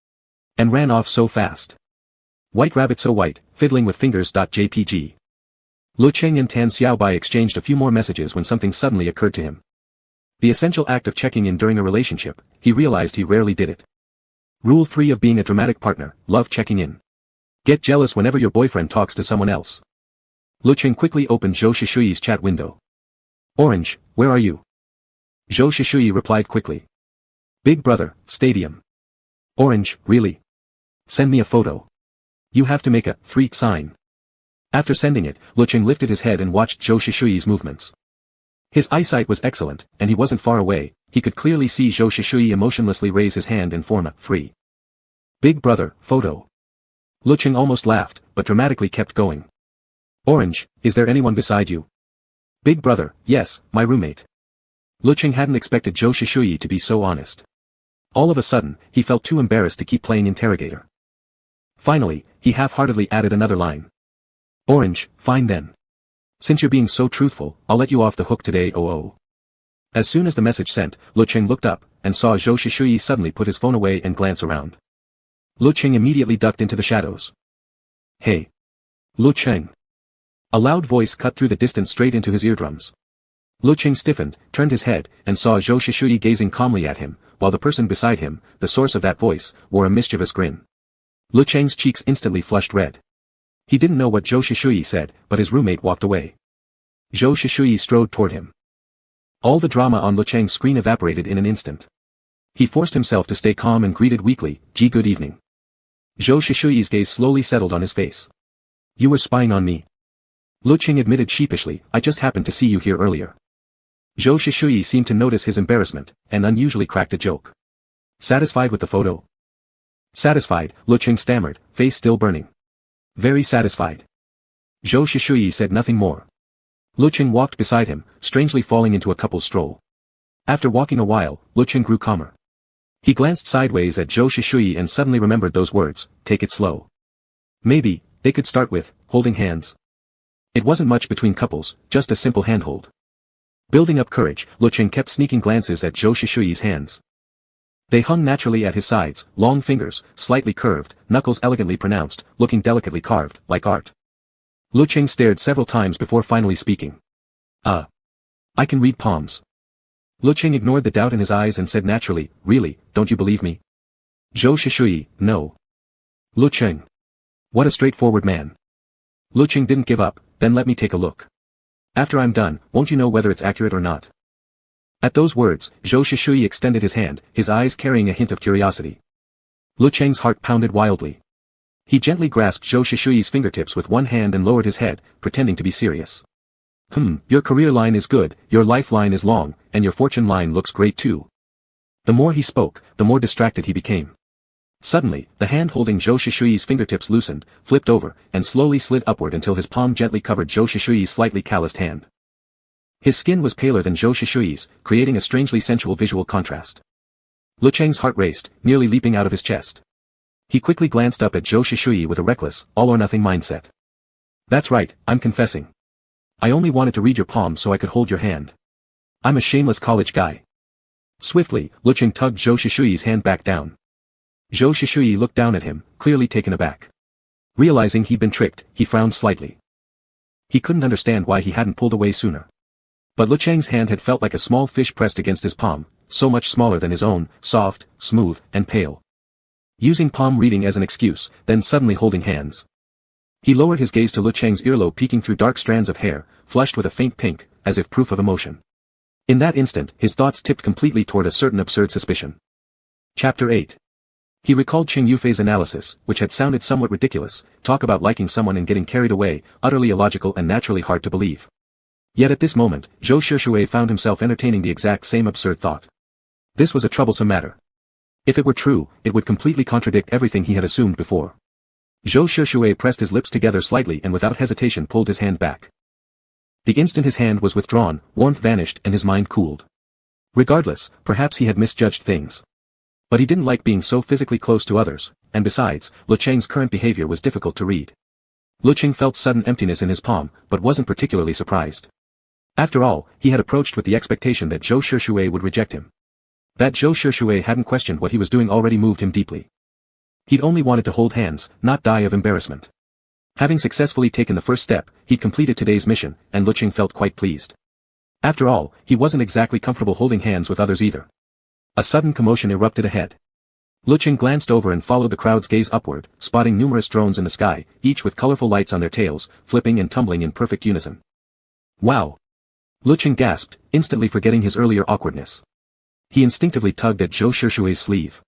And ran off so fast. White rabbit so white, fiddling with fingers.jpg. Lecheng and Tan Xiaobai exchanged a few more messages when something suddenly occurred to him. The essential act of checking in during a relationship, he realized he rarely did it. Rule 3 of being a dramatic partner, love checking in. Get jealous whenever your boyfriend talks to someone else. Lecheng quickly opened Zhou Shishui's chat window. Orange, where are you? Zhou Shishui replied quickly. Big brother, stadium. Orange, really? Send me a photo. You have to make a freak sign. After sending it, Lecheng lifted his head and watched Zhou Shishui's movements. His eyesight was excellent, and he wasn't far away, he could clearly see Zhou Shishui emotionlessly raise his hand and form a free. Big brother, photo. Lecheng almost laughed, but dramatically kept going. Orange, is there anyone beside you? Big brother, yes, my roommate. Lecheng hadn't expected Zhou Shishui to be so honest. All of a sudden, he felt too embarrassed to keep playing interrogator. Finally, he half-heartedly added another line. Orange, fine then. Since you're being so truthful, I'll let you off the hook today. Oh. As soon as the message sent, Lecheng looked up, and saw Zhou Shishui suddenly put his phone away and glance around. Lecheng immediately ducked into the shadows. Hey. Lecheng. A loud voice cut through the distance straight into his eardrums. Lecheng stiffened, turned his head, and saw Zhou Shishui gazing calmly at him, while the person beside him, the source of that voice, wore a mischievous grin. Lecheng's cheeks instantly flushed red. He didn't know what Zhou Shishui said, but his roommate walked away. Zhou Shishui strode toward him. All the drama on Lecheng's screen evaporated in an instant. He forced himself to stay calm and greeted weakly, "Gee, good evening." Zhou Shishui's gaze slowly settled on his face. You were spying on me. Lecheng admitted sheepishly, I just happened to see you here earlier. Zhou Shishui seemed to notice his embarrassment, and unusually cracked a joke. Satisfied with the photo? Satisfied, Lecheng stammered, face still burning. Very satisfied. Zhou Shishui said nothing more. Lecheng walked beside him, strangely falling into a couple's stroll. After walking a while, Lecheng grew calmer. He glanced sideways at Zhou Shishui and suddenly remembered those words, take it slow. Maybe, they could start with, holding hands. It wasn't much between couples, just a simple handhold. Building up courage, Lecheng kept sneaking glances at Zhou Shishui's hands. They hung naturally at his sides, long fingers, slightly curved, knuckles elegantly pronounced, looking delicately carved, like art. Lecheng stared several times before finally speaking. I can read palms. Lecheng ignored the doubt in his eyes and said naturally, really, don't you believe me? Zhou Shishui, no. Lecheng. What a straightforward man. Lecheng didn't give up, then let me take a look. After I'm done, won't you know whether it's accurate or not? At those words, Zhou Shishui extended his hand, his eyes carrying a hint of curiosity. Lecheng's heart pounded wildly. He gently grasped Zhou Shishui's fingertips with one hand and lowered his head, pretending to be serious. Your career line is good, your lifeline is long, and your fortune line looks great too. The more he spoke, the more distracted he became. Suddenly, the hand holding Zhou Shishui's fingertips loosened, flipped over, and slowly slid upward until his palm gently covered Zhou Shishui's slightly calloused hand. His skin was paler than Zhou Shishui's, creating a strangely sensual visual contrast. Lecheng's heart raced, nearly leaping out of his chest. He quickly glanced up at Zhou Shishui with a reckless, all-or-nothing mindset. That's right, I'm confessing. I only wanted to read your palm so I could hold your hand. I'm a shameless college guy. Swiftly, Lecheng tugged Zhou Shishui's hand back down. Zhou Shishui looked down at him, clearly taken aback. Realizing he'd been tricked, he frowned slightly. He couldn't understand why he hadn't pulled away sooner. But Lecheng's hand had felt like a small fish pressed against his palm, so much smaller than his own, soft, smooth, and pale. Using palm reading as an excuse, then suddenly holding hands. He lowered his gaze to Lecheng's earlobe peeking through dark strands of hair, flushed with a faint pink, as if proof of emotion. In that instant, his thoughts tipped completely toward a certain absurd suspicion. Chapter 8. He recalled Qing Yufei's analysis, which had sounded somewhat ridiculous, talk about liking someone and getting carried away, utterly illogical and naturally hard to believe. Yet at this moment, Zhou Shishui found himself entertaining the exact same absurd thought. This was a troublesome matter. If it were true, it would completely contradict everything he had assumed before. Zhou Shishui pressed his lips together slightly and without hesitation pulled his hand back. The instant his hand was withdrawn, warmth vanished and his mind cooled. Regardless, perhaps he had misjudged things. But he didn't like being so physically close to others, and besides, Lecheng's current behavior was difficult to read. Lecheng felt sudden emptiness in his palm, but wasn't particularly surprised. After all, he had approached with the expectation that Zhou Shishui would reject him. That Zhou Shishui hadn't questioned what he was doing already moved him deeply. He'd only wanted to hold hands, not die of embarrassment. Having successfully taken the first step, he'd completed today's mission, and Lecheng felt quite pleased. After all, he wasn't exactly comfortable holding hands with others either. A sudden commotion erupted ahead. Lecheng glanced over and followed the crowd's gaze upward, spotting numerous drones in the sky, each with colorful lights on their tails, flipping and tumbling in perfect unison. Wow! Lecheng gasped, instantly forgetting his earlier awkwardness. He instinctively tugged at Zhou Shishui's sleeve.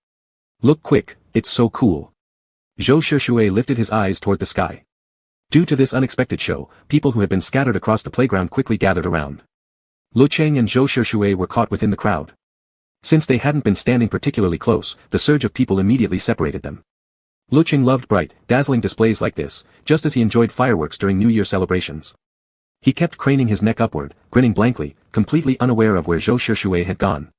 Look quick, it's so cool. Zhou Shishui lifted his eyes toward the sky. Due to this unexpected show, people who had been scattered across the playground quickly gathered around. Lecheng and Zhou Shishui were caught within the crowd. Since they hadn't been standing particularly close, the surge of people immediately separated them. Lecheng loved bright, dazzling displays like this, just as he enjoyed fireworks during New Year celebrations. He kept craning his neck upward, grinning blankly, completely unaware of where Zhou Shishui had gone.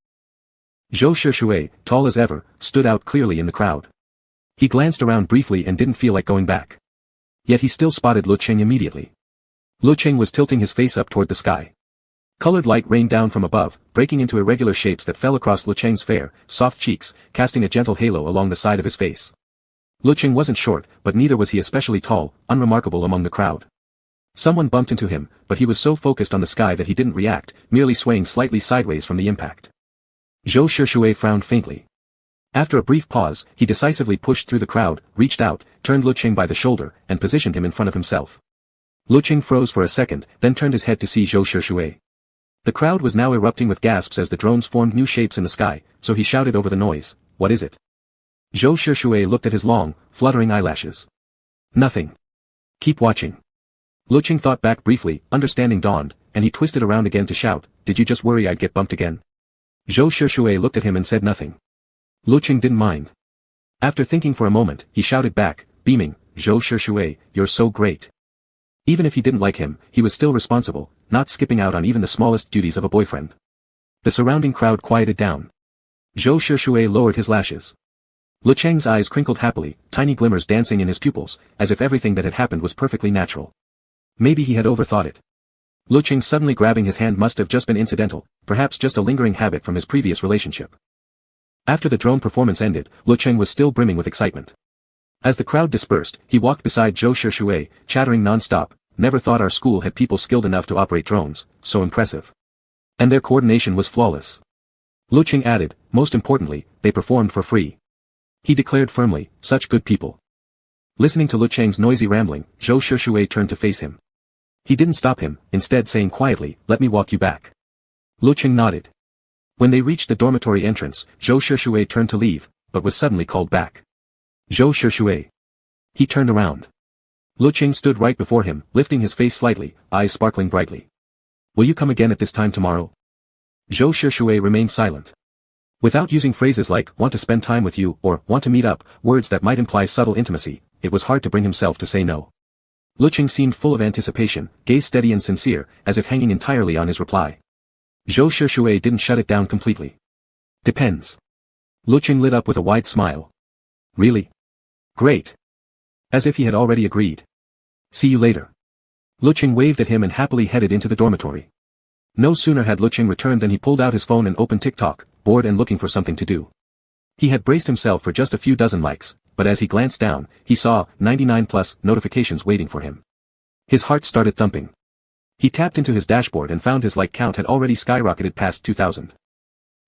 Zhou Shishui, tall as ever, stood out clearly in the crowd. He glanced around briefly and didn't feel like going back. Yet he still spotted Lecheng immediately. Lecheng was tilting his face up toward the sky. Colored light rained down from above, breaking into irregular shapes that fell across Lecheng's fair, soft cheeks, casting a gentle halo along the side of his face. Lecheng wasn't short, but neither was he especially tall, unremarkable among the crowd. Someone bumped into him, but he was so focused on the sky that he didn't react, merely swaying slightly sideways from the impact. Zhou Shishui frowned faintly. After a brief pause, he decisively pushed through the crowd, reached out, turned Lecheng by the shoulder, and positioned him in front of himself. Lecheng froze for a second, then turned his head to see Zhou Shishui. The crowd was now erupting with gasps as the drones formed new shapes in the sky, so he shouted over the noise, "What is it?" Zhou Shishui looked at his long, fluttering eyelashes. "Nothing. Keep watching." Lecheng thought back briefly, understanding dawned, and he twisted around again to shout, "Did you just worry I'd get bumped again?" Zhou Shishui looked at him and said nothing. Lecheng didn't mind. After thinking for a moment, he shouted back, beaming, "Zhou Shishui, you're so great." Even if he didn't like him, he was still responsible, not skipping out on even the smallest duties of a boyfriend. The surrounding crowd quieted down. Zhou Shishui lowered his lashes. Lecheng's eyes crinkled happily, tiny glimmers dancing in his pupils, as if everything that had happened was perfectly natural. Maybe he had overthought it. Lecheng suddenly grabbing his hand must have just been incidental, perhaps just a lingering habit from his previous relationship. After the drone performance ended, Lecheng was still brimming with excitement. As the crowd dispersed, he walked beside Zhou Shishui, chattering non-stop, "Never thought our school had people skilled enough to operate drones, so impressive. And their coordination was flawless." Lecheng added, "Most importantly, they performed for free." He declared firmly, "Such good people." Listening to Lecheng's noisy rambling, Zhou Shishui turned to face him. He didn't stop him, instead saying quietly, "Let me walk you back." Lecheng nodded. When they reached the dormitory entrance, Zhou Shishui turned to leave, but was suddenly called back. "Zhou Shishui." He turned around. Lecheng stood right before him, lifting his face slightly, eyes sparkling brightly. "Will you come again at this time tomorrow?" Zhou Shishui remained silent. Without using phrases like, "want to spend time with you," or, "want to meet up," words that might imply subtle intimacy, it was hard to bring himself to say no. Lecheng seemed full of anticipation, gaze steady and sincere, as if hanging entirely on his reply. Zhou Shishui didn't shut it down completely. "Depends." Lecheng lit up with a wide smile. "Really? Great." As if he had already agreed. "See you later." Lecheng waved at him and happily headed into the dormitory. No sooner had Lecheng returned than he pulled out his phone and opened TikTok, bored and looking for something to do. He had braced himself for just a few dozen likes, but as he glanced down, he saw 99+ notifications waiting for him. His heart started thumping. He tapped into his dashboard and found his like count had already skyrocketed past 2,000.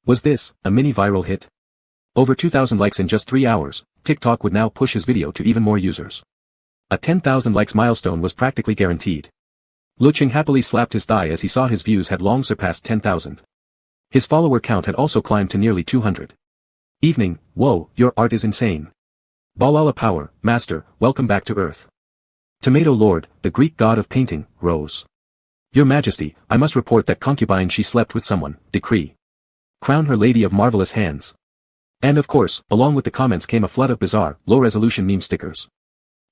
Was this a mini viral hit? Over 2,000 likes in just 3 hours, TikTok would now push his video to even more users. A 10,000 likes milestone was practically guaranteed. Lecheng happily slapped his thigh as he saw his views had long surpassed 10,000. His follower count had also climbed to nearly 200. Evening, whoa, your art is insane. Balala power, master, welcome back to earth. Tomato lord, the Greek god of painting, rose. Your majesty, I must report that concubine she slept with someone, decree. Crown her lady of marvelous hands. And of course, along with the comments came a flood of bizarre, low-resolution meme stickers.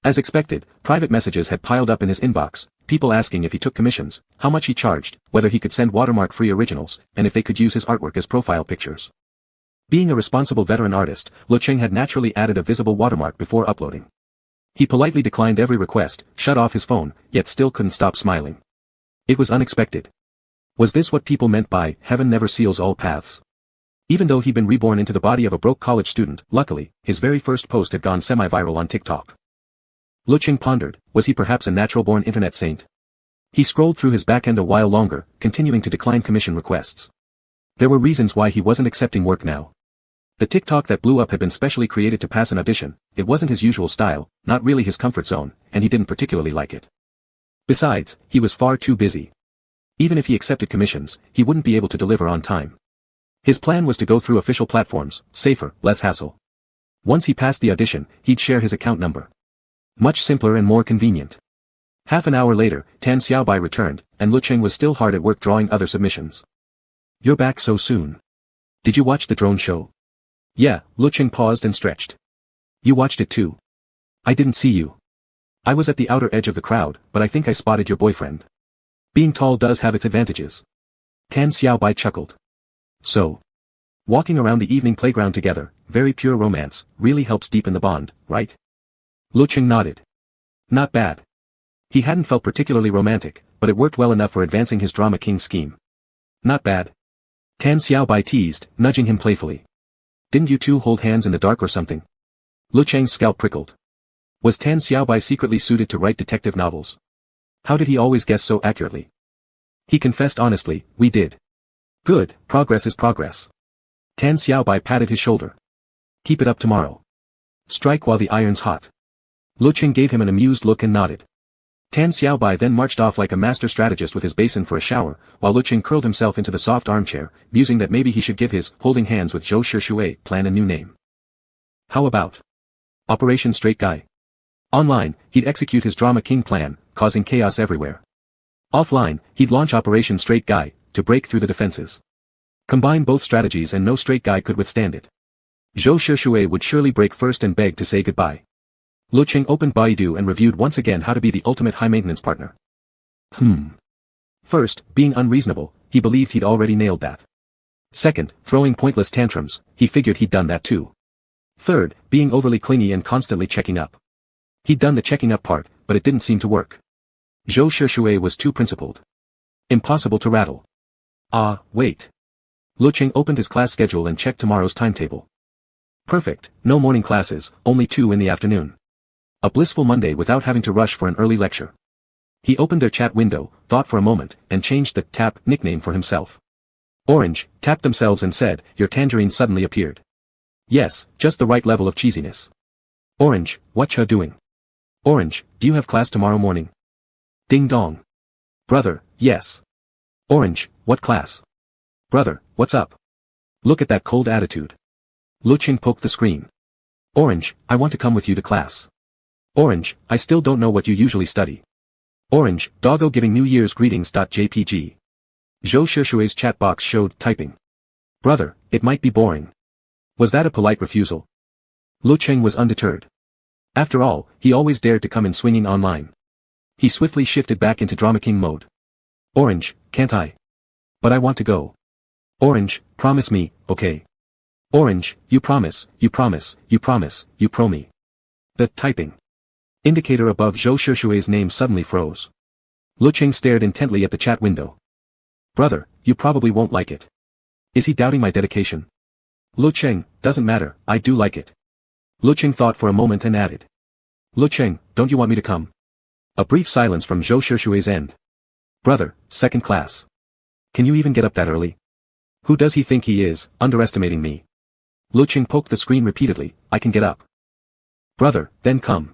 As expected, private messages had piled up in his inbox, people asking if he took commissions, how much he charged, whether he could send watermark-free originals, and if they could use his artwork as profile pictures. Being a responsible veteran artist, Lecheng had naturally added a visible watermark before uploading. He politely declined every request, shut off his phone, yet still couldn't stop smiling. It was unexpected. Was this what people meant by, heaven never seals all paths? Even though he'd been reborn into the body of a broke college student, luckily, his very first post had gone semi-viral on TikTok. Lecheng pondered, was he perhaps a natural-born internet saint? He scrolled through his back end a while longer, continuing to decline commission requests. There were reasons why he wasn't accepting work now. The TikTok that blew up had been specially created to pass an audition, it wasn't his usual style, not really his comfort zone, and he didn't particularly like it. Besides, he was far too busy. Even if he accepted commissions, he wouldn't be able to deliver on time. His plan was to go through official platforms, safer, less hassle. Once he passed the audition, he'd share his account number. Much simpler and more convenient. Half an hour later, Tan Xiaobai returned, and Lecheng was still hard at work drawing other submissions. You're back so soon. Did you watch the drone show? Yeah, Lecheng paused and stretched. You watched it too. I didn't see you. I was at the outer edge of the crowd, but I think I spotted your boyfriend. Being tall does have its advantages. Tan Xiaobai chuckled. So, walking around the evening playground together, very pure romance, really helps deepen the bond, right? Lecheng nodded. Not bad. He hadn't felt particularly romantic, but it worked well enough for advancing his drama king scheme. Not bad. Tan Xiaobai teased, nudging him playfully. Didn't you two hold hands in the dark or something? Lecheng's scalp prickled. Was Tan Xiaobai secretly suited to write detective novels? How did he always guess so accurately? He confessed honestly, we did. Good, progress is progress. Tan Xiaobai patted his shoulder. Keep it up tomorrow. Strike while the iron's hot. Lecheng gave him an amused look and nodded. Tan Xiaobai then marched off like a master strategist with his basin for a shower, while Lecheng curled himself into the soft armchair, musing that maybe he should give his holding hands with Zhou Shishui plan a new name. How about Operation Straight Guy? Online, he'd execute his drama king plan, causing chaos everywhere. Offline, he'd launch Operation Straight Guy, to break through the defenses. Combine both strategies and no straight guy could withstand it. Zhou Shishui would surely break first and beg to say goodbye. Lecheng opened Baidu and reviewed once again how to be the ultimate high-maintenance partner. First, being unreasonable, he believed he'd already nailed that. Second, throwing pointless tantrums, he figured he'd done that too. Third, being overly clingy and constantly checking up. He'd done the checking up part, but it didn't seem to work. Zhou Shishui was too principled. Impossible to rattle. Wait. Lecheng opened his class schedule and checked tomorrow's timetable. Perfect, no morning classes, only 2 in the afternoon. A blissful Monday without having to rush for an early lecture. He opened their chat window, thought for a moment, and changed the tap nickname for himself. Orange, tapped themselves and said, your tangerine suddenly appeared. Yes, just the right level of cheesiness. Orange, whatcha doing? Orange, do you have class tomorrow morning? Ding dong. Brother, yes. Orange, what class? Brother, what's up? Look at that cold attitude. Lecheng poked the screen. Orange, I want to come with you to class. Orange, I still don't know what you usually study. Orange, doggo giving New Year's greetings.jpg. Zhou Shishui's chat box showed typing. Brother, it might be boring. Was that a polite refusal? Lecheng was undeterred. After all, he always dared to come in swinging online. He swiftly shifted back into drama king mode. Orange, can't I? But I want to go. Orange, promise me, okay? Orange, you promise, you promise, you promise, you pro me. The typing indicator above Zhou Shishui's name suddenly froze. Lecheng stared intently at the chat window. Brother, you probably won't like it. Is he doubting my dedication? Lecheng, doesn't matter, I do like it. Lecheng thought for a moment and added. Lecheng, don't you want me to come? A brief silence from Zhou Shishui's end. Brother, second class. Can you even get up that early? Who does he think he is, underestimating me? Lecheng poked the screen repeatedly, I can get up. Brother, then come.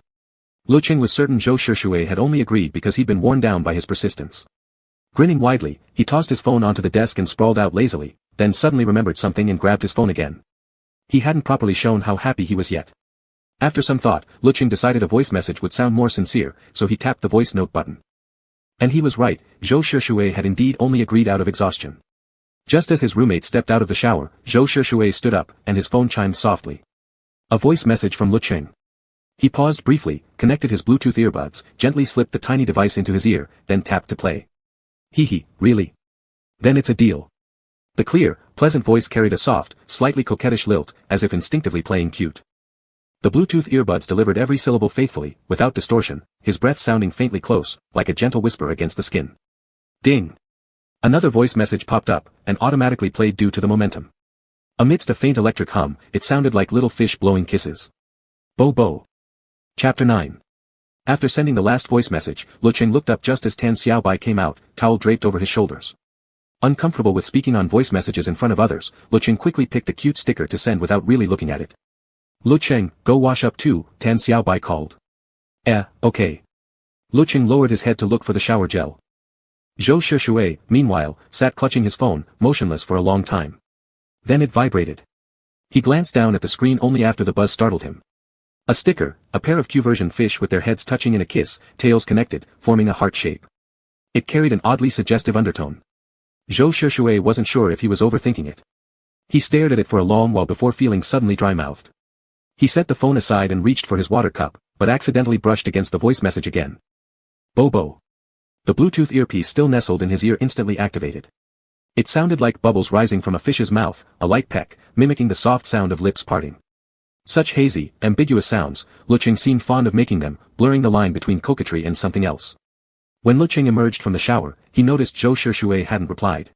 Lecheng was certain Zhou Shishui had only agreed because he'd been worn down by his persistence. Grinning widely, he tossed his phone onto the desk and sprawled out lazily, then suddenly remembered something and grabbed his phone again. He hadn't properly shown how happy he was yet. After some thought, Lecheng decided a voice message would sound more sincere, so he tapped the voice note button. And he was right, Zhou Shishue had indeed only agreed out of exhaustion. Just as his roommate stepped out of the shower, Zhou Shishue stood up, and his phone chimed softly. A voice message from Lecheng. He paused briefly, connected his Bluetooth earbuds, gently slipped the tiny device into his ear, then tapped to play. Hehe, really? Then it's a deal. The clear, pleasant voice carried a soft, slightly coquettish lilt, as if instinctively playing cute. The Bluetooth earbuds delivered every syllable faithfully, without distortion, his breath sounding faintly close, like a gentle whisper against the skin. Ding! Another voice message popped up, and automatically played due to the momentum. Amidst a faint electric hum, it sounded like little fish blowing kisses. Bo bo. Chapter 9. After sending the last voice message, Lecheng looked up just as Tan Xiaobai came out, towel draped over his shoulders. Uncomfortable with speaking on voice messages in front of others, Lecheng quickly picked a cute sticker to send without really looking at it. Lecheng, go wash up too, Tan Xiaobai called. Okay. Lecheng lowered his head to look for the shower gel. Zhou Shishue, meanwhile, sat clutching his phone, motionless for a long time. Then it vibrated. He glanced down at the screen only after the buzz startled him. A sticker, a pair of Q-version fish with their heads touching in a kiss, tails connected, forming a heart shape. It carried an oddly suggestive undertone. Zhou Shishue wasn't sure if he was overthinking it. He stared at it for a long while before feeling suddenly dry-mouthed. He set the phone aside and reached for his water cup, but accidentally brushed against the voice message again. Bobo. The Bluetooth earpiece still nestled in his ear instantly activated. It sounded like bubbles rising from a fish's mouth, a light peck, mimicking the soft sound of lips parting. Such hazy, ambiguous sounds, Lecheng seemed fond of making them, blurring the line between coquetry and something else. When Lecheng emerged from the shower, he noticed Zhou Shishue hadn't replied.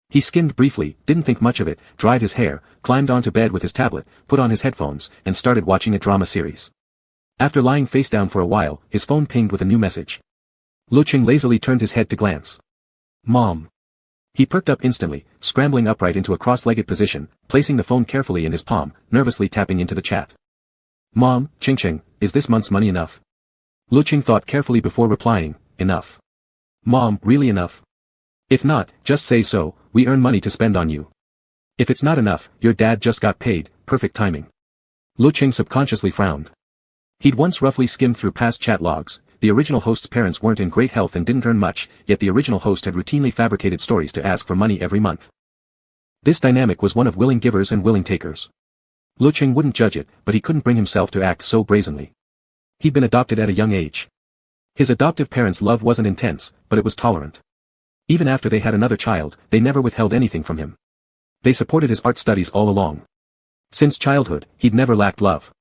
He skimmed briefly, didn't think much of it, dried his hair, climbed onto bed with his tablet, put on his headphones, and started watching a drama series. After lying face down for a while, his phone pinged with a new message. Lecheng lazily turned his head to glance. Mom. He perked up instantly, scrambling upright into a cross-legged position, placing the phone carefully in his palm, nervously tapping into the chat. Mom, Ching, is this month's money enough? Lecheng thought carefully before replying, enough. Mom, really enough? If not, just say so, we earn money to spend on you. If it's not enough, your dad just got paid, perfect timing. Lecheng subconsciously frowned. He'd once roughly skimmed through past chat logs. The original host's parents weren't in great health and didn't earn much, yet the original host had routinely fabricated stories to ask for money every month. This dynamic was one of willing givers and willing takers. Lecheng wouldn't judge it, but he couldn't bring himself to act so brazenly. He'd been adopted at a young age. His adoptive parents' love wasn't intense, but it was tolerant. Even after they had another child, they never withheld anything from him. They supported his art studies all along. Since childhood, he'd never lacked love.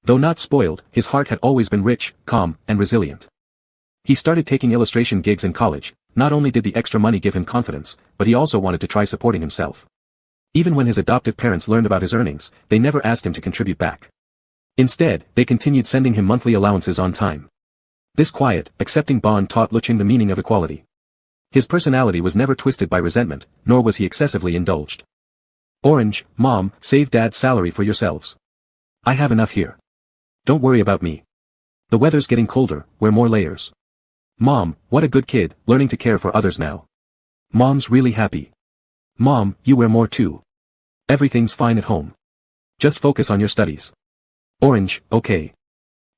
Though not spoiled, his heart had always been rich, calm, and resilient. He started taking illustration gigs in college. Not only did the extra money give him confidence, but he also wanted to try supporting himself. Even when his adoptive parents learned about his earnings, they never asked him to contribute back. Instead, they continued sending him monthly allowances on time. This quiet, accepting bond taught Lecheng the meaning of equality. His personality was never twisted by resentment, nor was he excessively indulged. Orange, Mom, save Dad's salary for yourselves. I have enough here. Don't worry about me. The weather's getting colder, wear more layers. Mom, what a good kid, learning to care for others now. Mom's really happy. Mom, you wear more too. Everything's fine at home. Just focus on your studies. Orange, okay.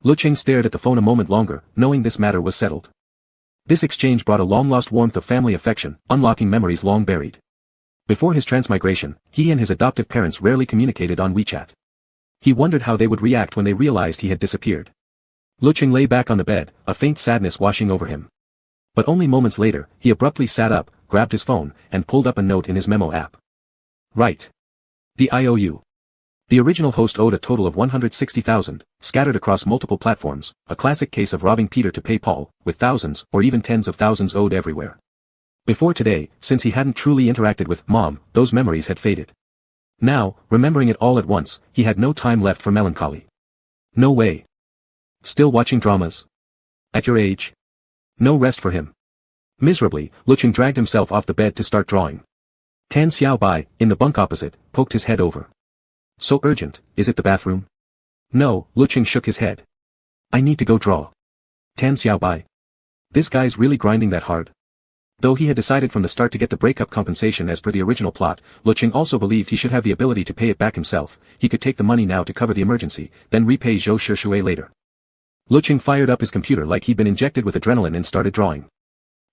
Lecheng stared at the phone a moment longer, knowing this matter was settled. This exchange brought a long-lost warmth of family affection, unlocking memories long buried. Before his transmigration, he and his adoptive parents rarely communicated on WeChat. He wondered how they would react when they realized he had disappeared. Lecheng lay back on the bed, a faint sadness washing over him. But only moments later, he abruptly sat up, grabbed his phone, and pulled up a note in his memo app. Right. The IOU. The original host owed a total of 160,000, scattered across multiple platforms, a classic case of robbing Peter to pay Paul, with thousands or even tens of thousands owed everywhere. Before today, since he hadn't truly interacted with Mom, those memories had faded. Now, remembering it all at once, he had no time left for melancholy. No way. Still watching dramas? At your age? No rest for him. Miserably, Lecheng dragged himself off the bed to start drawing. Tan Xiaobai, in the bunk opposite, poked his head over. So urgent, is it the bathroom? No, Lecheng shook his head. I need to go draw. Tan Xiaobai. This guy's really grinding that hard. Though he had decided from the start to get the breakup compensation as per the original plot, Lecheng also believed he should have the ability to pay it back himself. He could take the money now to cover the emergency, then repay Zhou Shishui later. Lecheng fired up his computer like he'd been injected with adrenaline and started drawing.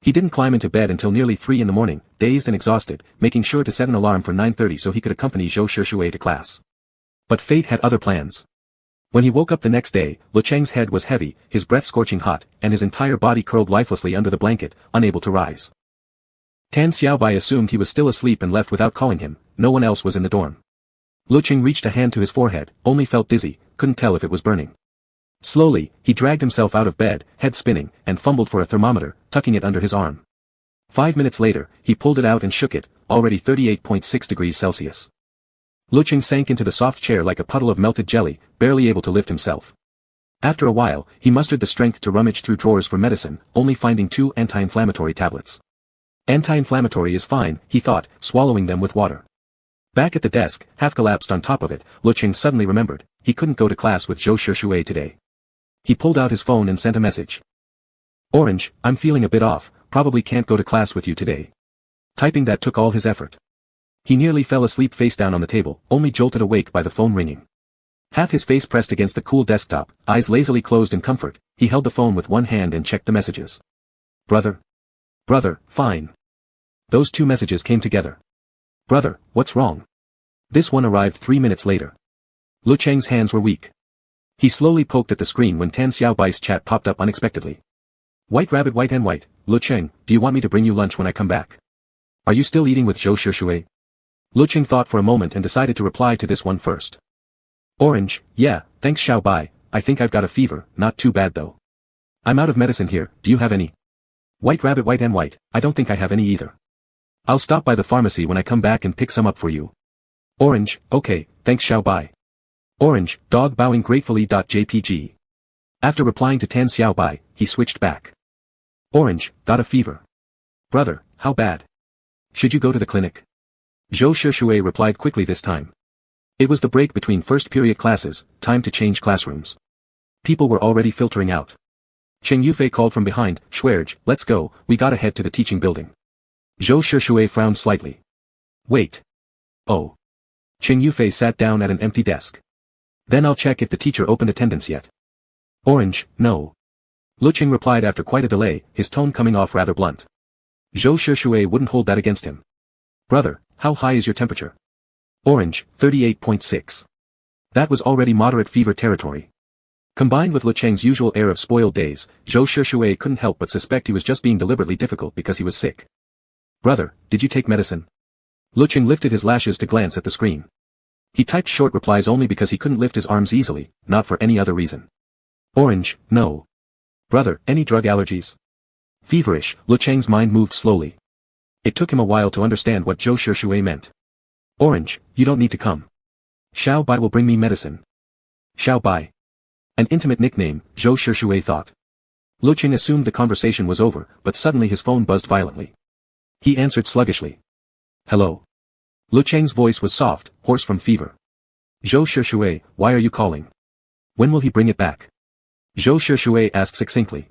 He didn't climb into bed until nearly 3 in the morning, dazed and exhausted, making sure to set an alarm for 9:30 so he could accompany Zhou Shishui to class. But fate had other plans. When he woke up the next day, Lecheng's head was heavy, his breath scorching hot, and his entire body curled lifelessly under the blanket, unable to rise. Tan Xiaobai assumed he was still asleep and left without calling him. No one else was in the dorm. Lecheng reached a hand to his forehead, only felt dizzy, couldn't tell if it was burning. Slowly, he dragged himself out of bed, head spinning, and fumbled for a thermometer, tucking it under his arm. 5 minutes later, he pulled it out and shook it, already 38.6 degrees Celsius. Lecheng sank into the soft chair like a puddle of melted jelly, barely able to lift himself. After a while, he mustered the strength to rummage through drawers for medicine, only finding 2 anti-inflammatory tablets. Anti-inflammatory is fine, he thought, swallowing them with water. Back at the desk, half collapsed on top of it, Lecheng suddenly remembered, he couldn't go to class with Zhou Shishui today. He pulled out his phone and sent a message. Orange, I'm feeling a bit off, probably can't go to class with you today. Typing that took all his effort. He nearly fell asleep face down on the table, only jolted awake by the phone ringing. Half his face pressed against the cool desktop, eyes lazily closed in comfort, he held the phone with one hand and checked the messages. Brother. Brother, fine. Those 2 messages came together. Brother, what's wrong? This one arrived 3 minutes later. Lecheng's hands were weak. He slowly poked at the screen when Tan Xiaobai's chat popped up unexpectedly. White rabbit white and white, Lecheng, do you want me to bring you lunch when I come back? Are you still eating with Zhou Shishui? Lecheng thought for a moment and decided to reply to this one first. Orange, yeah, thanks Xiaobai, I think I've got a fever, not too bad though. I'm out of medicine here, do you have any? White rabbit white and white, I don't think I have any either. I'll stop by the pharmacy when I come back and pick some up for you. Orange, okay, thanks Xiaobai. Orange, dog bowing gratefully. JPG. After replying to Tan Xiaobai, he switched back. Orange, got a fever. Brother, how bad? Should you go to the clinic? Zhou Shishui replied quickly this time. It was the break between first period classes, time to change classrooms. People were already filtering out. Cheng Yufei called from behind, Schwerge, let's go, we gotta head to the teaching building. Zhou Shishui frowned slightly. Wait. Oh. Cheng Yufei sat down at an empty desk. Then I'll check if the teacher opened attendance yet. Orange, no. Lecheng replied after quite a delay, his tone coming off rather blunt. Zhou Shishui wouldn't hold that against him. Brother, how high is your temperature? Orange, 38.6. That was already moderate fever territory. Combined with Lecheng's usual air of spoiled days, Zhou Shishui couldn't help but suspect he was just being deliberately difficult because he was sick. Brother, did you take medicine? Lecheng lifted his lashes to glance at the screen. He typed short replies only because he couldn't lift his arms easily, not for any other reason. Orange, no. Brother, any drug allergies? Feverish, Lecheng's mind moved slowly. It took him a while to understand what Zhou Shishui meant. Orange, you don't need to come. Xiao Bai will bring me medicine. Xiao Bai. An intimate nickname, Zhou Shishui thought. Lecheng assumed the conversation was over, but suddenly his phone buzzed violently. He answered sluggishly. Hello. Lecheng's voice was soft, hoarse from fever. Zhou Shishui, why are you calling? When will he bring it back? Zhou Shishui asked succinctly.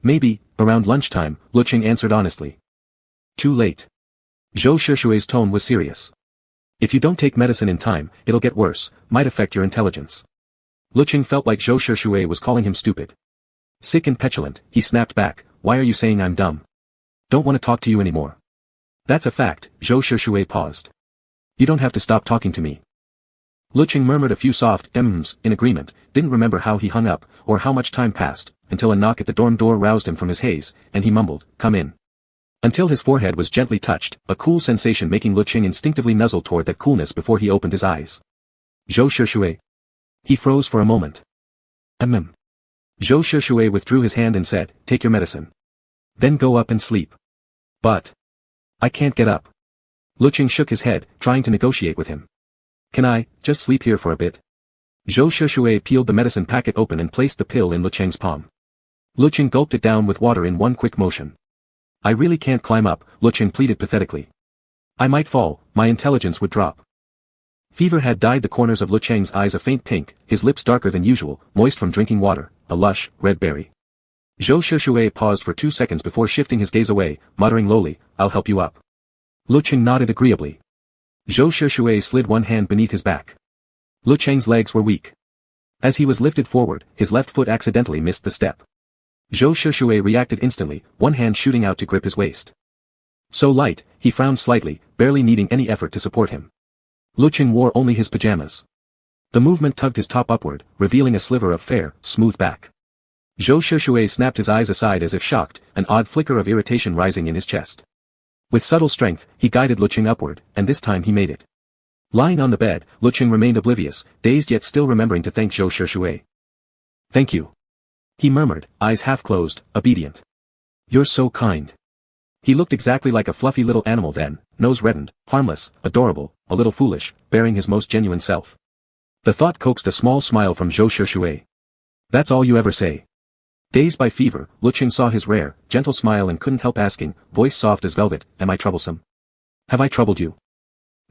Maybe, around lunchtime, Lecheng answered honestly. Too late. Zhou Shishui's tone was serious. If you don't take medicine in time, it'll get worse, might affect your intelligence. Lecheng felt like Zhou Shishui was calling him stupid. Sick and petulant, he snapped back, why are you saying I'm dumb? Don't want to talk to you anymore. That's a fact, Zhou Shishui paused. You don't have to stop talking to me. Lecheng murmured a few soft mms in agreement, didn't remember how he hung up, or how much time passed, until a knock at the dorm door roused him from his haze, and he mumbled, come in. Until his forehead was gently touched, a cool sensation making Lecheng instinctively nuzzle toward that coolness before he opened his eyes. Zhou Shishui. He froze for a moment. Zhou Shishui withdrew his hand and said, take your medicine. Then go up and sleep. But. I can't get up. Lecheng shook his head, trying to negotiate with him. Can I, just sleep here for a bit? Zhou Shishui peeled the medicine packet open and placed the pill in Lecheng's palm. Lecheng gulped it down with water in one quick motion. I really can't climb up, Lecheng pleaded pathetically. I might fall, my intelligence would drop. Fever had dyed the corners of Lecheng's eyes a faint pink, his lips darker than usual, moist from drinking water, a lush, red berry. Zhou Shishue paused for 2 seconds before shifting his gaze away, muttering lowly, I'll help you up. Lecheng nodded agreeably. Zhou Shishue slid one hand beneath his back. Lecheng's legs were weak. As he was lifted forward, his left foot accidentally missed the step. Zhou Shishue reacted instantly, one hand shooting out to grip his waist. So light, he frowned slightly, barely needing any effort to support him. Lecheng wore only his pajamas. The movement tugged his top upward, revealing a sliver of fair, smooth back. Zhou Shishue snapped his eyes aside as if shocked, an odd flicker of irritation rising in his chest. With subtle strength, he guided Lecheng upward, and this time he made it. Lying on the bed, Lecheng remained oblivious, dazed yet still remembering to thank Zhou Shishue. Thank you. He murmured, eyes half closed, obedient. You're so kind. He looked exactly like a fluffy little animal then, nose reddened, harmless, adorable, a little foolish, bearing his most genuine self. The thought coaxed a small smile from Zhou Shishue. That's all you ever say. Dazed by fever, Lecheng saw his rare, gentle smile and couldn't help asking, voice soft as velvet, am I troublesome? Have I troubled you?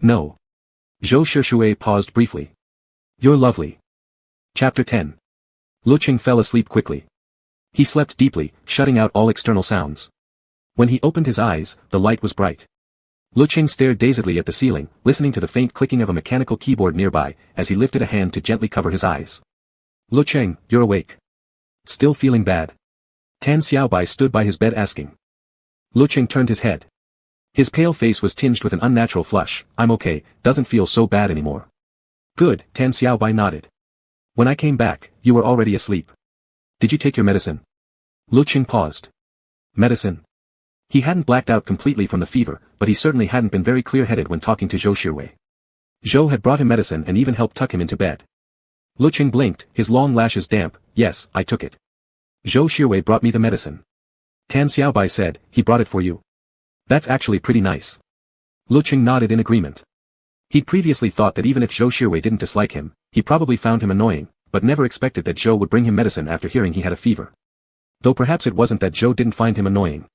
No. Zhou Shishue paused briefly. You're lovely. Chapter 10. Lecheng fell asleep quickly. He slept deeply, shutting out all external sounds. When he opened his eyes, the light was bright. Lecheng stared dazedly at the ceiling, listening to the faint clicking of a mechanical keyboard nearby, as he lifted a hand to gently cover his eyes. Lecheng, you're awake. Still feeling bad? Tan Xiaobai stood by his bed asking. Lecheng turned his head. His pale face was tinged with an unnatural flush. I'm okay, doesn't feel so bad anymore. Good, Tan Xiaobai nodded. When I came back, you were already asleep. Did you take your medicine? Lecheng paused. Medicine? He hadn't blacked out completely from the fever, but he certainly hadn't been very clear-headed when talking to Zhou Shishue. Zhou had brought him medicine and even helped tuck him into bed. Lecheng blinked, his long lashes damp. Yes, I took it. Zhou Shishue brought me the medicine. Tan Xiaobai said, he brought it for you. That's actually pretty nice. Lecheng nodded in agreement. He'd previously thought that even if Zhou Shishue didn't dislike him, he probably found him annoying, but never expected that Zhou would bring him medicine after hearing he had a fever. Though perhaps it wasn't that Zhou didn't find him annoying.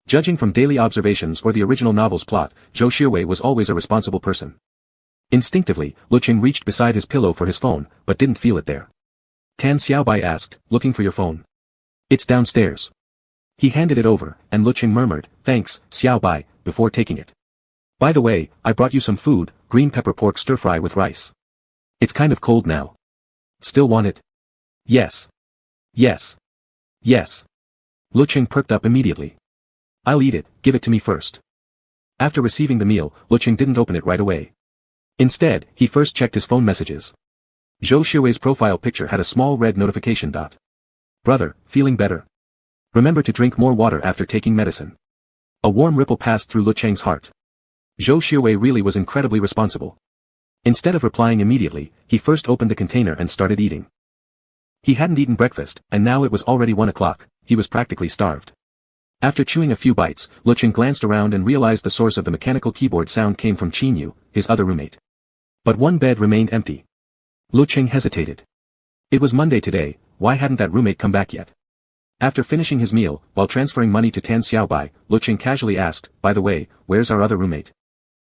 Judging from daily observations or the original novel's plot, Zhou Shishue was always a responsible person. Instinctively, Lecheng reached beside his pillow for his phone, but didn't feel it there. Tan Xiaobai asked, looking for your phone? It's downstairs. He handed it over, and Lecheng murmured, thanks, Xiaobai, before taking it. By the way, I brought you some food, green pepper pork stir-fry with rice. It's kind of cold now. Still want it? Yes. Yes. Yes. Lecheng perked up immediately. I'll eat it, give it to me first. After receiving the meal, Lecheng didn't open it right away. Instead, he first checked his phone messages. Zhou Shishue's profile picture had a small red notification dot. Brother, feeling better? Remember to drink more water after taking medicine. A warm ripple passed through Lecheng's heart. Zhou Shishue really was incredibly responsible. Instead of replying immediately, he first opened the container and started eating. He hadn't eaten breakfast, and now it was already 1 o'clock, he was practically starved. After chewing a few bites, Lecheng glanced around and realized the source of the mechanical keyboard sound came from Qinyu, his other roommate. But one bed remained empty. Lecheng hesitated. It was Monday today, why hadn't that roommate come back yet? After finishing his meal, while transferring money to Tan Xiaobai, Lecheng casually asked, by the way, where's our other roommate?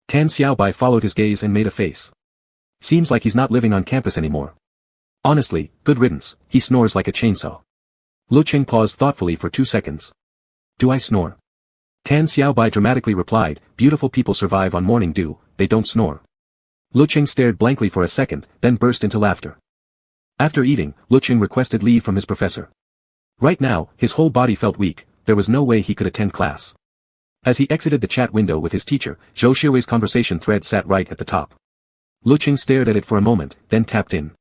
Tan Xiaobai followed his gaze and made a face. Seems like he's not living on campus anymore. Honestly, good riddance, he snores like a chainsaw. Lecheng paused thoughtfully for 2 seconds. Do I snore? Tan Xiaobai dramatically replied, beautiful people survive on morning dew, they don't snore. Lecheng stared blankly for a second, then burst into laughter. After eating, Lecheng requested leave from his professor. Right now, his whole body felt weak, there was no way he could attend class. As he exited the chat window with his teacher, Zhou Shishue's conversation thread sat right at the top. Lecheng stared at it for a moment, then tapped in.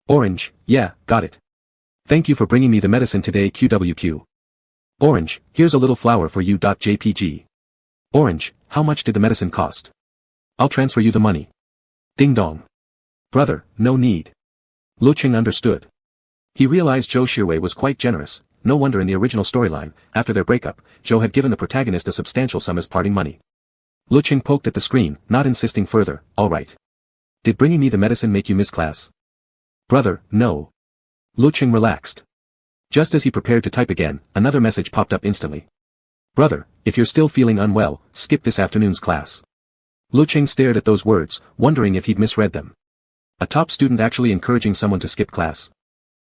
Orange, yeah, got it. Thank you for bringing me the medicine today QWQ. Orange, here's a little flower for you. JPG. Orange, how much did the medicine cost? I'll transfer you the money. Ding dong. Brother, no need. Lecheng understood. He realized Zhou Shishue was quite generous, no wonder in the original storyline, after their breakup, Zhou had given the protagonist a substantial sum as parting money. Lecheng poked at the screen, not insisting further, alright. Did bringing me the medicine make you miss class? Brother, no. Lecheng relaxed. Just as he prepared to type again, another message popped up instantly. Brother, if you're still feeling unwell, skip this afternoon's class. Lecheng stared at those words, wondering if he'd misread them. A top student actually encouraging someone to skip class.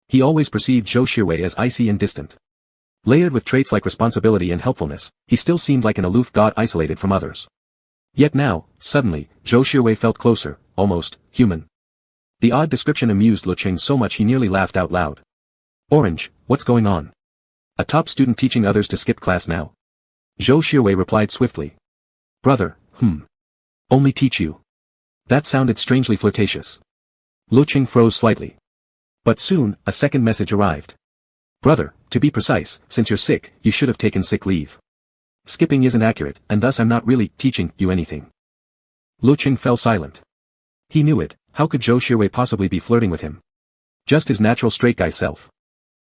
He always perceived Zhou Shishue as icy and distant. Layered with traits like responsibility and helpfulness, he still seemed like an aloof god isolated from others. Yet now, suddenly, Zhou Xuewei felt closer, almost human. The odd description amused Lecheng so much he nearly laughed out loud. Orange, what's going on? A top student teaching others to skip class now? Zhou Xuewei replied swiftly. Brother, only teach you. That sounded strangely flirtatious. Lecheng froze slightly. But soon, a second message arrived. Brother, to be precise, since you're sick, you should have taken sick leave. Skipping isn't accurate, and thus I'm not really teaching you anything. Lecheng fell silent. He knew it, how could Zhou Xuewei possibly be flirting with him? Just his natural straight guy self.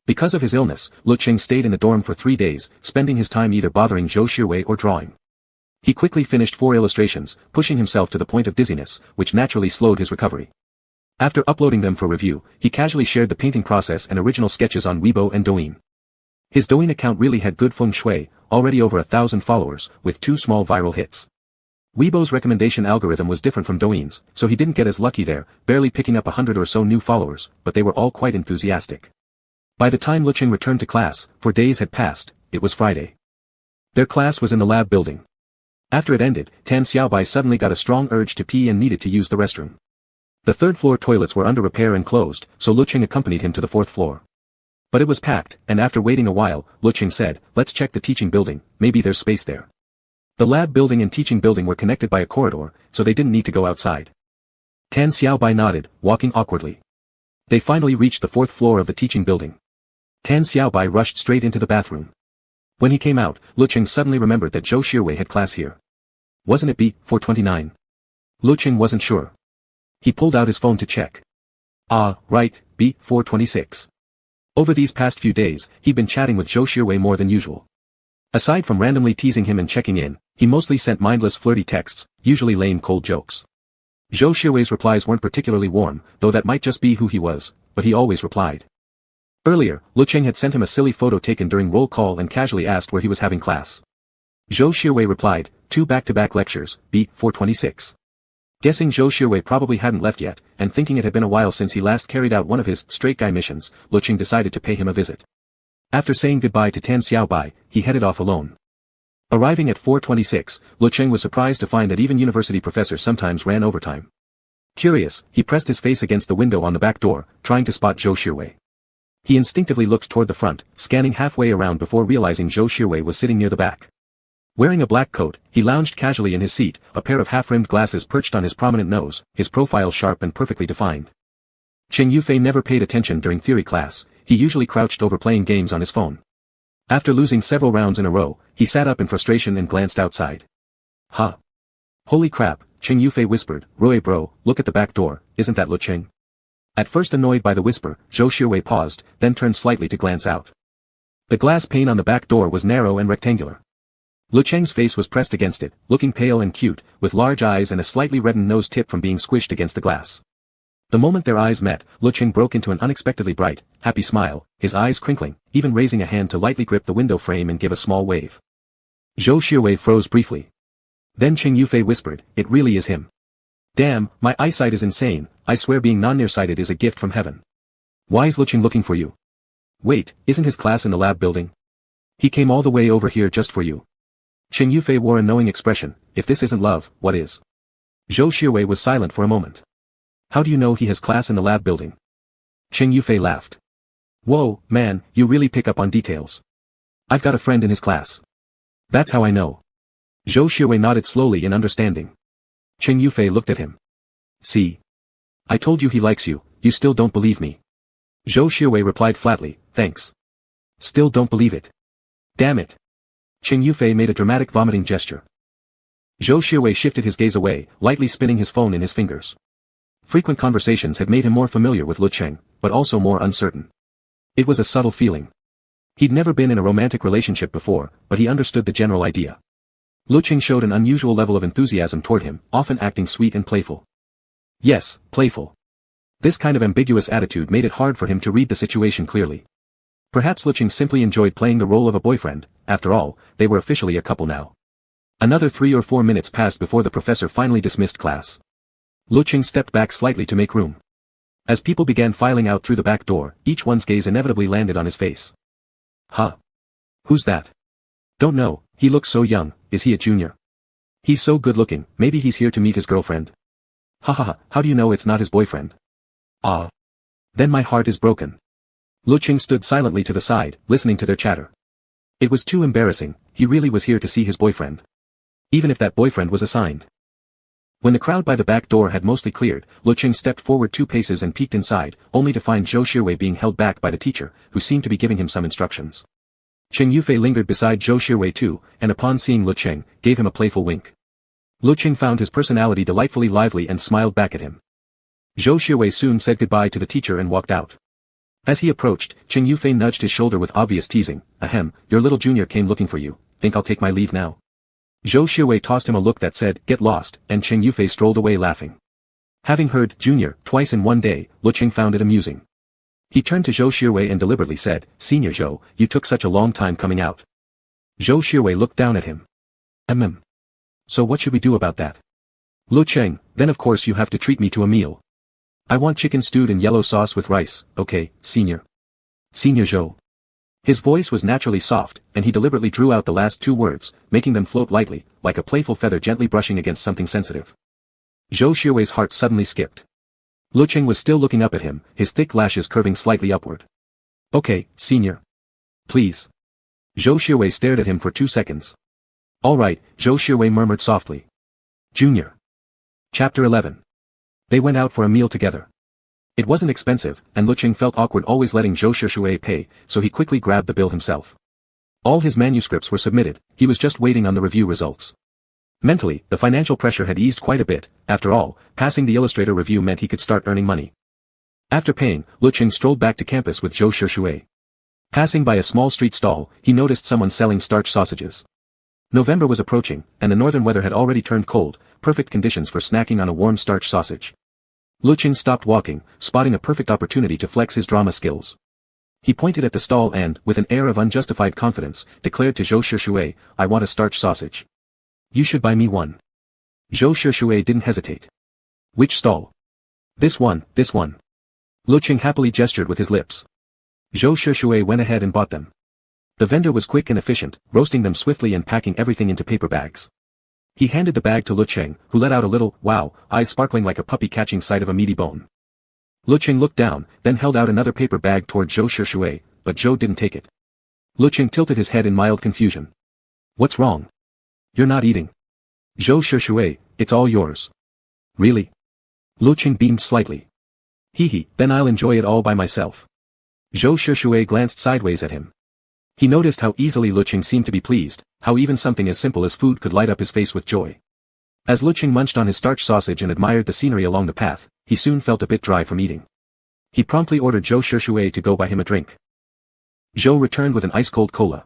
Because of his illness, Lecheng stayed in the dorm for 3 days, spending his time either bothering Zhou Xuewei or drawing. He quickly finished 4 illustrations, pushing himself to the point of dizziness, which naturally slowed his recovery. After uploading them for review, he casually shared the painting process and original sketches on Weibo and Douyin. His Douyin account really had good feng shui, already over 1,000 followers, with 2 small viral hits. Weibo's recommendation algorithm was different from Douyin's, so he didn't get as lucky there, barely picking up 100 or so new followers, but they were all quite enthusiastic. By the time Lecheng returned to class, 4 days had passed, it was Friday. Their class was in the lab building. After it ended, Tan Xiaobai suddenly got a strong urge to pee and needed to use the restroom. The 3rd floor toilets were under repair and closed, so Lecheng accompanied him to the 4th floor. But it was packed, and after waiting a while, Lecheng said, let's check the teaching building, maybe there's space there. The lab building and teaching building were connected by a corridor, so they didn't need to go outside. Tan Xiaobai nodded, walking awkwardly. They finally reached the 4th floor of the teaching building. Tan Xiaobai rushed straight into the bathroom. When he came out, Lecheng suddenly remembered that Zhou Xuewei had class here. Wasn't it B429? Lecheng wasn't sure. He pulled out his phone to check. Ah, right, B426. Over these past few days, he'd been chatting with Zhou Xuewei more than usual. Aside from randomly teasing him and checking in, he mostly sent mindless flirty texts, usually lame cold jokes. Zhou Xuewei's replies weren't particularly warm, though that might just be who he was, but he always replied. Earlier, Lecheng had sent him a silly photo taken during roll call and casually asked where he was having class. Zhou Xuewei replied, 2 back-to-back lectures, B426. Guessing Zhou Xuewei probably hadn't left yet, and thinking it had been a while since he last carried out one of his straight guy missions, Lecheng decided to pay him a visit. After saying goodbye to Tan Xiaobai, he headed off alone. Arriving at 426, Lecheng was surprised to find that even university professors sometimes ran overtime. Curious, he pressed his face against the window on the back door, trying to spot Zhou Xuewei. He instinctively looked toward the front, scanning halfway around before realizing Zhou Xuewei was sitting near the back. Wearing a black coat, he lounged casually in his seat, a pair of half-rimmed glasses perched on his prominent nose, his profile sharp and perfectly defined. Cheng Yufei never paid attention during theory class, he usually crouched over playing games on his phone. After losing several rounds in a row, he sat up in frustration and glanced outside. Huh. Holy crap, Cheng Yufei whispered, Roy bro, look at the back door, isn't that Lecheng? At first annoyed by the whisper, Zhou Xuewei paused, then turned slightly to glance out. The glass pane on the back door was narrow and rectangular. Lecheng's face was pressed against it, looking pale and cute, with large eyes and a slightly reddened nose tip from being squished against the glass. The moment their eyes met, Lecheng broke into an unexpectedly bright, happy smile, his eyes crinkling, even raising a hand to lightly grip the window frame and give a small wave. Zhou Xuewei froze briefly. Then Cheng Yufei whispered, it really is him. Damn, my eyesight is insane, I swear being non-nearsighted is a gift from heaven. Why is Lecheng looking for you? Wait, isn't his class in the lab building? He came all the way over here just for you. Cheng Yufei wore a knowing expression, if this isn't love, what is? Zhou Xuewei was silent for a moment. How do you know he has class in the lab building? Cheng Yufei laughed. Whoa, man, you really pick up on details. I've got a friend in his class. That's how I know. Zhou Xuewei nodded slowly in understanding. Cheng Yufei looked at him. See? I told you he likes you, you still don't believe me. Zhou Xuewei replied flatly, thanks. Still don't believe it. Damn it. Cheng Yufei made a dramatic vomiting gesture. Zhou Xuewei shifted his gaze away, lightly spinning his phone in his fingers. Frequent conversations had made him more familiar with Lecheng, but also more uncertain. It was a subtle feeling. He'd never been in a romantic relationship before, but he understood the general idea. Lecheng showed an unusual level of enthusiasm toward him, often acting sweet and playful. Yes, playful. This kind of ambiguous attitude made it hard for him to read the situation clearly. Perhaps Lecheng simply enjoyed playing the role of a boyfriend, after all, they were officially a couple now. Another 3 or 4 minutes passed before the professor finally dismissed class. Lecheng stepped back slightly to make room. As people began filing out through the back door, each one's gaze inevitably landed on his face. Huh. Who's that? Don't know, he looks so young, is he a junior? He's so good looking, maybe he's here to meet his girlfriend. Ha ha ha, how do you know it's not his boyfriend? Ah. Then my heart is broken. Lecheng stood silently to the side, listening to their chatter. It was too embarrassing, he really was here to see his boyfriend. Even if that boyfriend was assigned. When the crowd by the back door had mostly cleared, Lecheng stepped forward 2 paces and peeked inside, only to find Zhou Shirwei being held back by the teacher, who seemed to be giving him some instructions. Cheng Yufei lingered beside Zhou Shirwei too, and upon seeing Lecheng, gave him a playful wink. Lecheng found his personality delightfully lively and smiled back at him. Zhou Shirwei soon said goodbye to the teacher and walked out. As he approached, Cheng Yufei nudged his shoulder with obvious teasing. Ahem, your little junior came looking for you, think I'll take my leave now? Zhou Shirwei tossed him a look that said, get lost, and Cheng Yufei strolled away laughing. Having heard junior twice in one day, Lecheng found it amusing. He turned to Zhou Shirwei and deliberately said, Senior Zhou, you took such a long time coming out. Zhou Shirwei looked down at him. So what should we do about that? Lecheng, then of course you have to treat me to a meal. I want chicken stewed in yellow sauce with rice, okay, Senior. Senior Zhou. His voice was naturally soft, and he deliberately drew out the last 2 words, making them float lightly, like a playful feather gently brushing against something sensitive. Zhou Shirwei's heart suddenly skipped. Lecheng was still looking up at him, his thick lashes curving slightly upward. Okay, Senior. Please. Zhou Shirwei stared at him for 2 seconds. All right, Zhou Shirwei murmured softly. Junior. Chapter 11. They went out for a meal together. It wasn't expensive, and Lecheng felt awkward always letting Zhou Shirwei pay, so he quickly grabbed the bill himself. All his manuscripts were submitted, he was just waiting on the review results. Mentally, the financial pressure had eased quite a bit, after all, passing the illustrator review meant he could start earning money. After paying, Lecheng strolled back to campus with Zhou Shirwei. Passing by a small street stall, he noticed someone selling starch sausages. November was approaching, and the northern weather had already turned cold, perfect conditions for snacking on a warm starch sausage. Lecheng stopped walking, spotting a perfect opportunity to flex his drama skills. He pointed at the stall and, with an air of unjustified confidence, declared to Zhou Shirwei, I want a starch sausage. You should buy me one. Zhou Shirwei didn't hesitate. Which stall? This one, this one. Lecheng happily gestured with his lips. Zhou Shirwei went ahead and bought them. The vendor was quick and efficient, roasting them swiftly and packing everything into paper bags. He handed the bag to Lecheng, who let out a little, wow, eyes sparkling like a puppy catching sight of a meaty bone. Lecheng looked down, then held out another paper bag toward Zhou Shirwei, but Zhou didn't take it. Lecheng tilted his head in mild confusion. What's wrong? You're not eating. Zhou Shirwei, it's all yours. Really? Lecheng beamed slightly. Hehe, then I'll enjoy it all by myself. Zhou Shirwei glanced sideways at him. He noticed how easily Lecheng seemed to be pleased, how even something as simple as food could light up his face with joy. As Lecheng munched on his starch sausage and admired the scenery along the path, he soon felt a bit dry from eating. He promptly ordered Zhou Shirwei to go buy him a drink. Zhou returned with an ice-cold cola.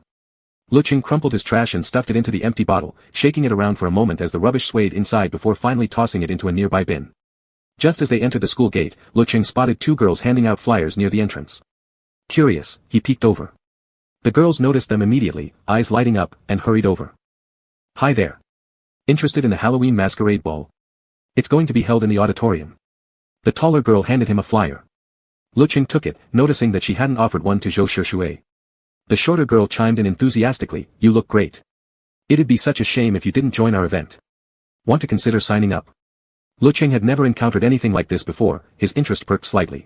Lecheng crumpled his trash and stuffed it into the empty bottle, shaking it around for a moment as the rubbish swayed inside before finally tossing it into a nearby bin. Just as they entered the school gate, Lecheng spotted 2 girls handing out flyers near the entrance. Curious, he peeked over. The girls noticed them immediately, eyes lighting up, and hurried over. Hi there. Interested in the Halloween masquerade ball? It's going to be held in the auditorium. The taller girl handed him a flyer. Lecheng took it, noticing that she hadn't offered one to Zhou Shirwei. The shorter girl chimed in enthusiastically, you look great. It'd be such a shame if you didn't join our event. Want to consider signing up? Lecheng had never encountered anything like this before, his interest perked slightly.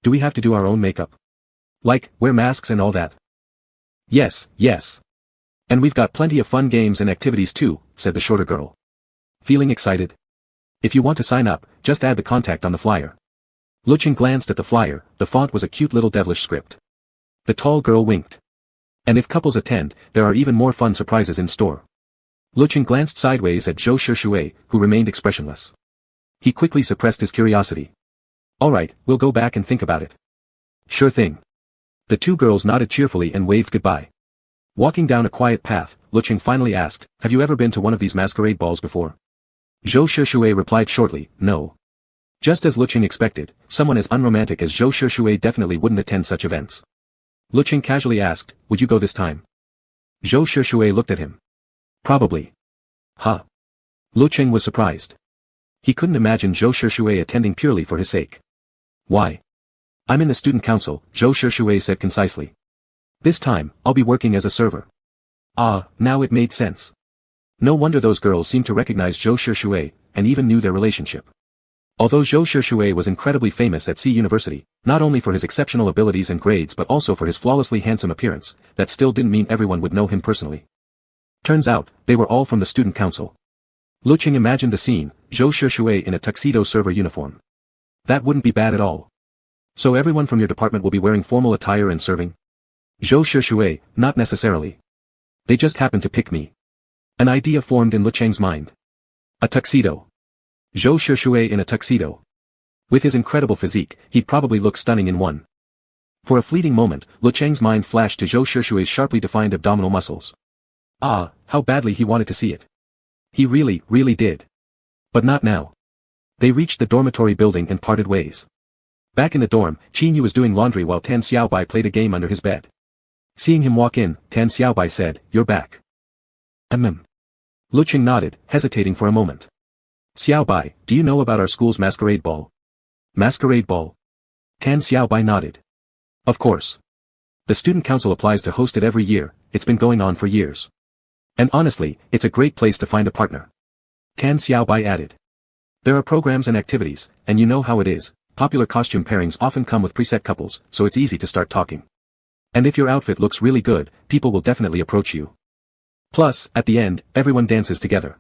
Do we have to do our own makeup? Like, wear masks and all that? Yes, yes. And we've got plenty of fun games and activities too, said the shorter girl. Feeling excited? If you want to sign up, just add the contact on the flyer. Lecheng glanced at the flyer, the font was a cute little devilish script. The tall girl winked. And if couples attend, there are even more fun surprises in store. Lecheng glanced sideways at Zhou Shirwei, who remained expressionless. He quickly suppressed his curiosity. Alright, we'll go back and think about it. Sure thing. The 2 girls nodded cheerfully and waved goodbye. Walking down a quiet path, Lecheng finally asked, have you ever been to one of these masquerade balls before? Zhou Shirwei replied shortly, no. Just as Lecheng expected, someone as unromantic as Zhou Shirwei definitely wouldn't attend such events. Lecheng casually asked, would you go this time? Zhou Shirwei looked at him. Probably. Huh. Lecheng was surprised. He couldn't imagine Zhou Shirwei attending purely for his sake. Why? I'm in the student council, Zhou Shirwei said concisely. This time, I'll be working as a server. Ah, now it made sense. No wonder those girls seemed to recognize Zhou Shushui, and even knew their relationship. Although Zhou Shushui was incredibly famous at C University, not only for his exceptional abilities and grades but also for his flawlessly handsome appearance, that still didn't mean everyone would know him personally. Turns out, they were all from the student council. Lecheng imagined the scene, Zhou Shushui in a tuxedo server uniform. That wouldn't be bad at all. So everyone from your department will be wearing formal attire and serving? Zhou Shushui, not necessarily. They just happened to pick me. An idea formed in Lecheng's mind. A tuxedo. Zhou Shushui in a tuxedo. With his incredible physique, he'd probably look stunning in one. For a fleeting moment, Lecheng's mind flashed to Zhou Shushui's sharply defined abdominal muscles. Ah, how badly he wanted to see it. He really did. But not now. They reached the dormitory building and parted ways. Back in the dorm, Qin Yu was doing laundry while Tan Xiaobai played a game under his bed. Seeing him walk in, Tan Xiaobai said, "You're back." Lecheng nodded, hesitating for a moment. "Xiaobai, do you know about our school's masquerade ball?" "Masquerade ball?" Tan Xiaobai nodded. "Of course. The student council applies to host it every year, it's been going on for years. And honestly, it's a great place to find a partner." Tan Xiaobai added. "There are programs and activities, and you know how it is, popular costume pairings often come with preset couples, so it's easy to start talking. And if your outfit looks really good, people will definitely approach you. Plus, at the end, everyone dances together.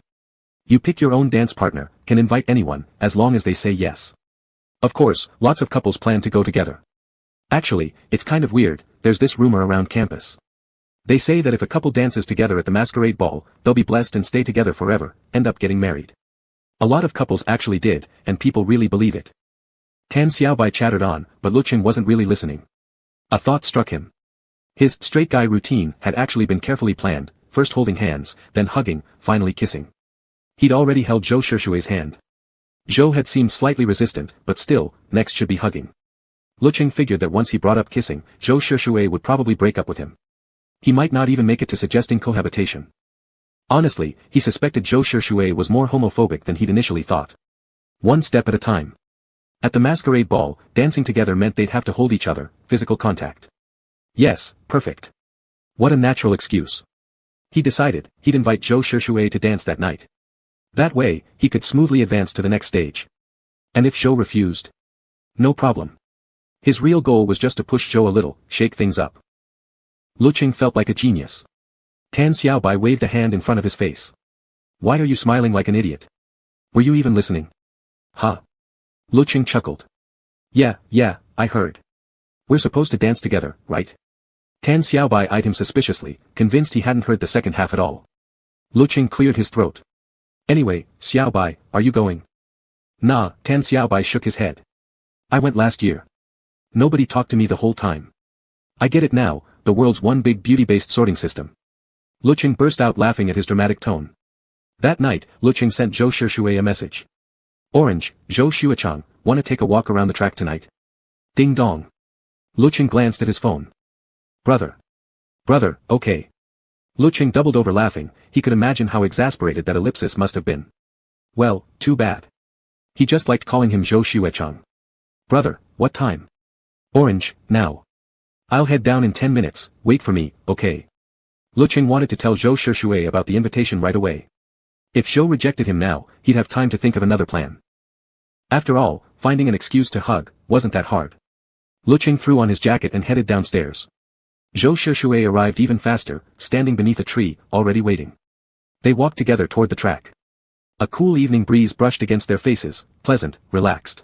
You pick your own dance partner, can invite anyone, as long as they say yes. Of course, lots of couples plan to go together. Actually, it's kind of weird, there's this rumor around campus. They say that if a couple dances together at the masquerade ball, they'll be blessed and stay together forever, end up getting married. A lot of couples actually did, and people really believe it." Tan Xiaobai chattered on, but Lecheng wasn't really listening. A thought struck him. His straight guy routine had actually been carefully planned, first holding hands, then hugging, finally kissing. He'd already held Zhou Shushui's hand. Zhou had seemed slightly resistant, but still, next should be hugging. Lecheng figured that once he brought up kissing, Zhou Shushui would probably break up with him. He might not even make it to suggesting cohabitation. Honestly, he suspected Zhou Shushui was more homophobic than he'd initially thought. One step at a time. At the masquerade ball, dancing together meant they'd have to hold each other, physical contact. Yes, perfect. What a natural excuse. He decided, he'd invite Zhou Shushui to dance that night. That way, he could smoothly advance to the next stage. And if Zhou refused? No problem. His real goal was just to push Zhou a little, shake things up. Lecheng felt like a genius. Tan Xiaobai waved a hand in front of his face. "Why are you smiling like an idiot? Were you even listening?" "Huh?" Lecheng chuckled. Yeah, I heard. We're supposed to dance together, right?" Tan Xiaobai eyed him suspiciously, convinced he hadn't heard the second half at all. Lecheng cleared his throat. "Anyway, Xiaobai, are you going?" "Nah," Tan Xiaobai shook his head. "I went last year. Nobody talked to me the whole time. I get it now, the world's one big beauty-based sorting system." Lecheng burst out laughing at his dramatic tone. That night, Lecheng sent Zhou Shushui a message. "Orange, Zhou Shuichang, wanna take a walk around the track tonight?" Ding dong. Lecheng glanced at his phone. Brother, okay." Lecheng doubled over laughing, he could imagine how exasperated that ellipsis must have been. Well, too bad. He just liked calling him Zhou Shuichang. "Brother, what time?" "Orange, now. I'll head down in 10 minutes, wait for me, okay?" Lecheng wanted to tell Zhou Shushui about the invitation right away. If Zhou rejected him now, he'd have time to think of another plan. After all, finding an excuse to hug wasn't that hard. Lecheng threw on his jacket and headed downstairs. Zhou Shushui arrived even faster, standing beneath a tree, already waiting. They walked together toward the track. A cool evening breeze brushed against their faces, pleasant, relaxed.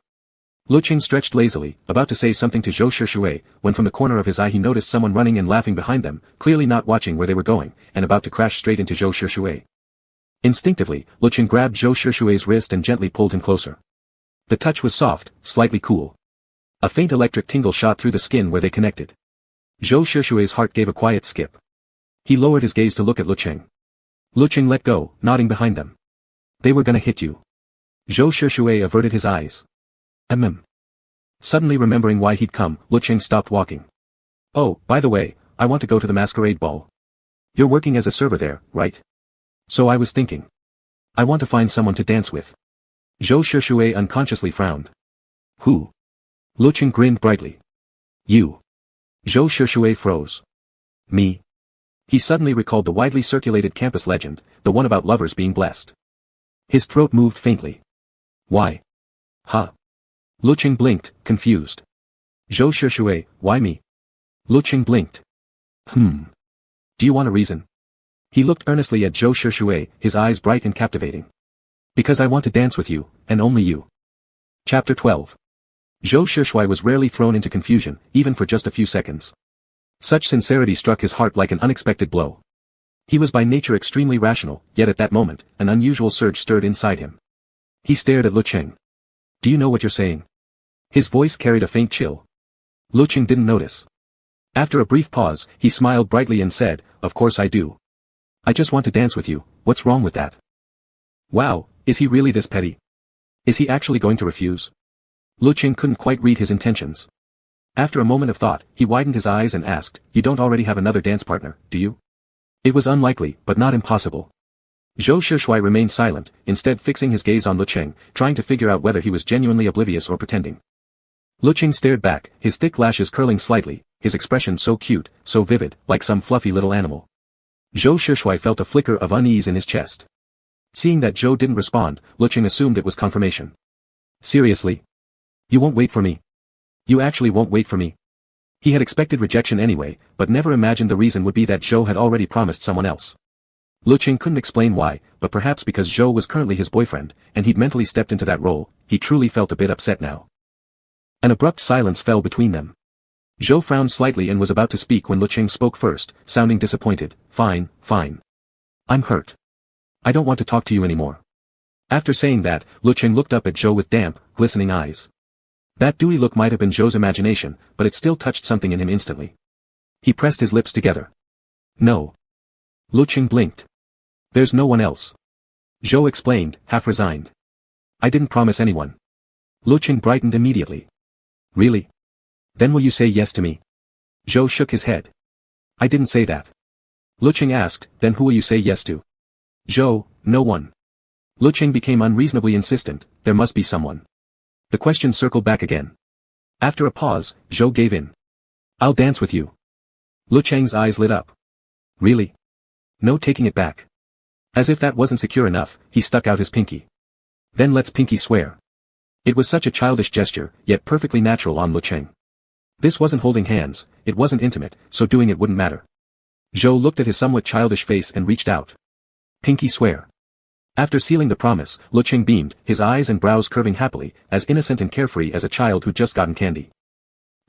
Lecheng stretched lazily, about to say something to Zhou Shushui, when from the corner of his eye he noticed someone running and laughing behind them, clearly not watching where they were going, and about to crash straight into Zhou Shushui. Instinctively, Lecheng grabbed Zhou Shushui's wrist and gently pulled him closer. The touch was soft, slightly cool. A faint electric tingle shot through the skin where they connected. Zhou Shushui's heart gave a quiet skip. He lowered his gaze to look at Lecheng. Lecheng let go, nodding behind them. "They were gonna hit you." Zhou Shushui averted his eyes. Suddenly remembering why he'd come, Lecheng stopped walking. "Oh, by the way, I want to go to the masquerade ball. You're working as a server there, right? So I was thinking. I want to find someone to dance with." Zhou Shushui unconsciously frowned. "Who?" Lecheng grinned brightly. "You." Zhou Shushui froze. Me? He suddenly recalled the widely circulated campus legend, the one about lovers being blessed. His throat moved faintly. Why? Huh? Lecheng blinked, confused. Zhou Shishui, why me? Lecheng blinked. Do you want a reason? He looked earnestly at Zhou Shishui, his eyes bright and captivating. Because I want to dance with you, and only you. Chapter 12. Zhou Shishui was rarely thrown into confusion, even for just a few seconds. Such sincerity struck his heart like an unexpected blow. He was by nature extremely rational, yet at that moment, an unusual surge stirred inside him. He stared at Lecheng. Do you know what you're saying? His voice carried a faint chill. Lecheng didn't notice. After a brief pause, he smiled brightly and said, Of course I do. I just want to dance with you, what's wrong with that? Wow, is he really this petty? Is he actually going to refuse? Lecheng couldn't quite read his intentions. After a moment of thought, he widened his eyes and asked, You don't already have another dance partner, do you? It was unlikely, but not impossible. Zhou Shishui remained silent, instead fixing his gaze on Lecheng, trying to figure out whether he was genuinely oblivious or pretending. Lecheng stared back, his thick lashes curling slightly, his expression so cute, so vivid, like some fluffy little animal. Zhou Shishui felt a flicker of unease in his chest. Seeing that Zhou didn't respond, Lecheng assumed it was confirmation. Seriously? You won't wait for me? You actually won't wait for me? He had expected rejection anyway, but never imagined the reason would be that Zhou had already promised someone else. Lecheng couldn't explain why, but perhaps because Zhou was currently his boyfriend, and he'd mentally stepped into that role, he truly felt a bit upset now. An abrupt silence fell between them. Zhou frowned slightly and was about to speak when Lecheng spoke first, sounding disappointed. Fine, fine. I'm hurt. I don't want to talk to you anymore. After saying that, Lecheng looked up at Zhou with damp, glistening eyes. That dewy look might have been Zhou's imagination, but it still touched something in him instantly. He pressed his lips together. No. Lecheng blinked. There's no one else. Zhou explained, half resigned. I didn't promise anyone. Lecheng brightened immediately. Really? Then will you say yes to me? Zhou shook his head. I didn't say that. Lecheng asked, then who will you say yes to? Zhou, no one. Lecheng became unreasonably insistent, there must be someone. The question circled back again. After a pause, Zhou gave in. I'll dance with you. Lecheng's eyes lit up. Really? No taking it back. As if that wasn't secure enough, he stuck out his pinky. Then let's pinky swear. It was such a childish gesture, yet perfectly natural on Lecheng. This wasn't holding hands, it wasn't intimate, so doing it wouldn't matter. Zhou looked at his somewhat childish face and reached out. Pinky swear. After sealing the promise, Lecheng beamed, his eyes and brows curving happily, as innocent and carefree as a child who'd just gotten candy.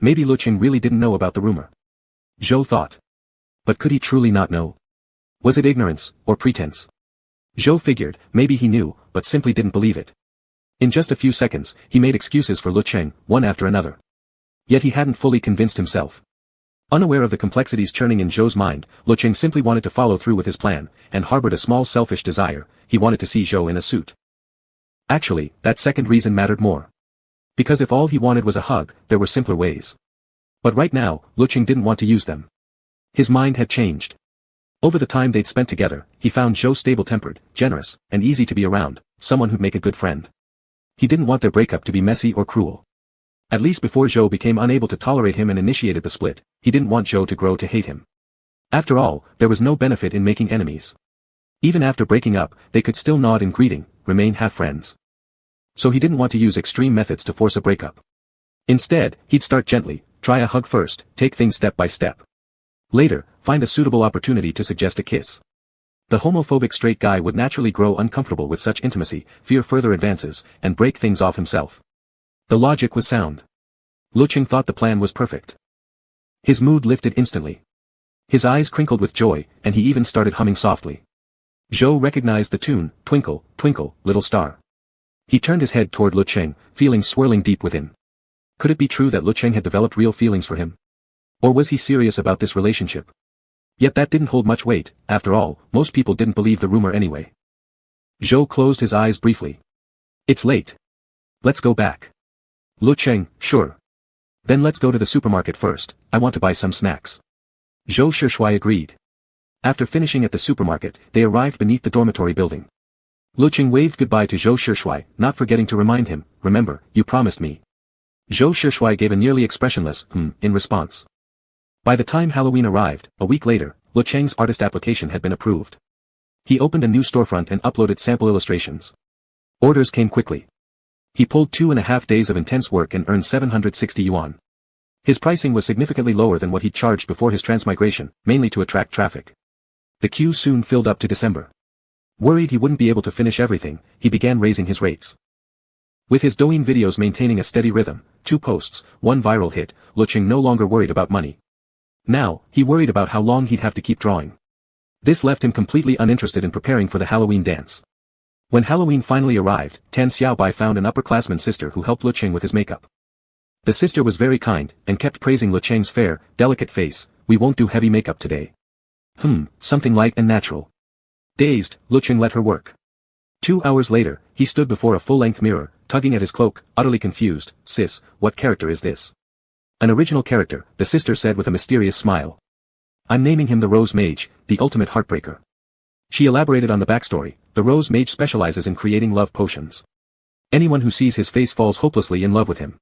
Maybe Lecheng really didn't know about the rumor. Zhou thought. But could he truly not know? Was it ignorance, or pretense? Zhou figured, maybe he knew, but simply didn't believe it. In just a few seconds, he made excuses for Lecheng, one after another. Yet he hadn't fully convinced himself. Unaware of the complexities churning in Zhou's mind, Lecheng simply wanted to follow through with his plan, and harbored a small selfish desire, he wanted to see Zhou in a suit. Actually, that second reason mattered more. Because if all he wanted was a hug, there were simpler ways. But right now, Lecheng didn't want to use them. His mind had changed. Over the time they'd spent together, he found Zhou stable-tempered, generous, and easy to be around, someone who'd make a good friend. He didn't want their breakup to be messy or cruel. At least before Zhou became unable to tolerate him and initiated the split, he didn't want Zhou to grow to hate him. After all, there was no benefit in making enemies. Even after breaking up, they could still nod in greeting, remain half-friends. So he didn't want to use extreme methods to force a breakup. Instead, he'd start gently, try a hug first, take things step by step. Later, find a suitable opportunity to suggest a kiss. The homophobic straight guy would naturally grow uncomfortable with such intimacy, fear further advances, and break things off himself. The logic was sound. Lecheng thought the plan was perfect. His mood lifted instantly. His eyes crinkled with joy, and he even started humming softly. Zhou recognized the tune, Twinkle, Twinkle, Little Star. He turned his head toward Lecheng, feelings swirling deep within. Could it be true that Lecheng had developed real feelings for him? Or was he serious about this relationship? Yet that didn't hold much weight, after all, most people didn't believe the rumor anyway. Zhou closed his eyes briefly. It's late. Let's go back. Lecheng, sure. Then let's go to the supermarket first, I want to buy some snacks. Zhou Shishui agreed. After finishing at the supermarket, they arrived beneath the dormitory building. Lecheng waved goodbye to Zhou Shishui, not forgetting to remind him, remember, you promised me. Zhou Shishui gave a nearly expressionless, in response. By the time Halloween arrived, a week later, Lecheng's artist application had been approved. He opened a new storefront and uploaded sample illustrations. Orders came quickly. He pulled 2.5 days of intense work and earned 760 yuan. His pricing was significantly lower than what he'd charged before his transmigration, mainly to attract traffic. The queue soon filled up to December. Worried he wouldn't be able to finish everything, he began raising his rates. With his Douyin videos maintaining a steady rhythm, 2 posts, 1 viral hit, Lecheng no longer worried about money. Now, he worried about how long he'd have to keep drawing. This left him completely uninterested in preparing for the Halloween dance. When Halloween finally arrived, Tan Xiaobai found an upperclassman sister who helped Lecheng with his makeup. The sister was very kind, and kept praising Lecheng's fair, delicate face. "We won't do heavy makeup today. Something light and natural." Dazed, Lecheng let her work. 2 hours later, he stood before a full-length mirror, tugging at his cloak, utterly confused. "Sis, what character is this?" "An original character," the sister said with a mysterious smile. "I'm naming him the Rose Mage, the ultimate heartbreaker." She elaborated on the backstory. The Rose Mage specializes in creating love potions. Anyone who sees his face falls hopelessly in love with him.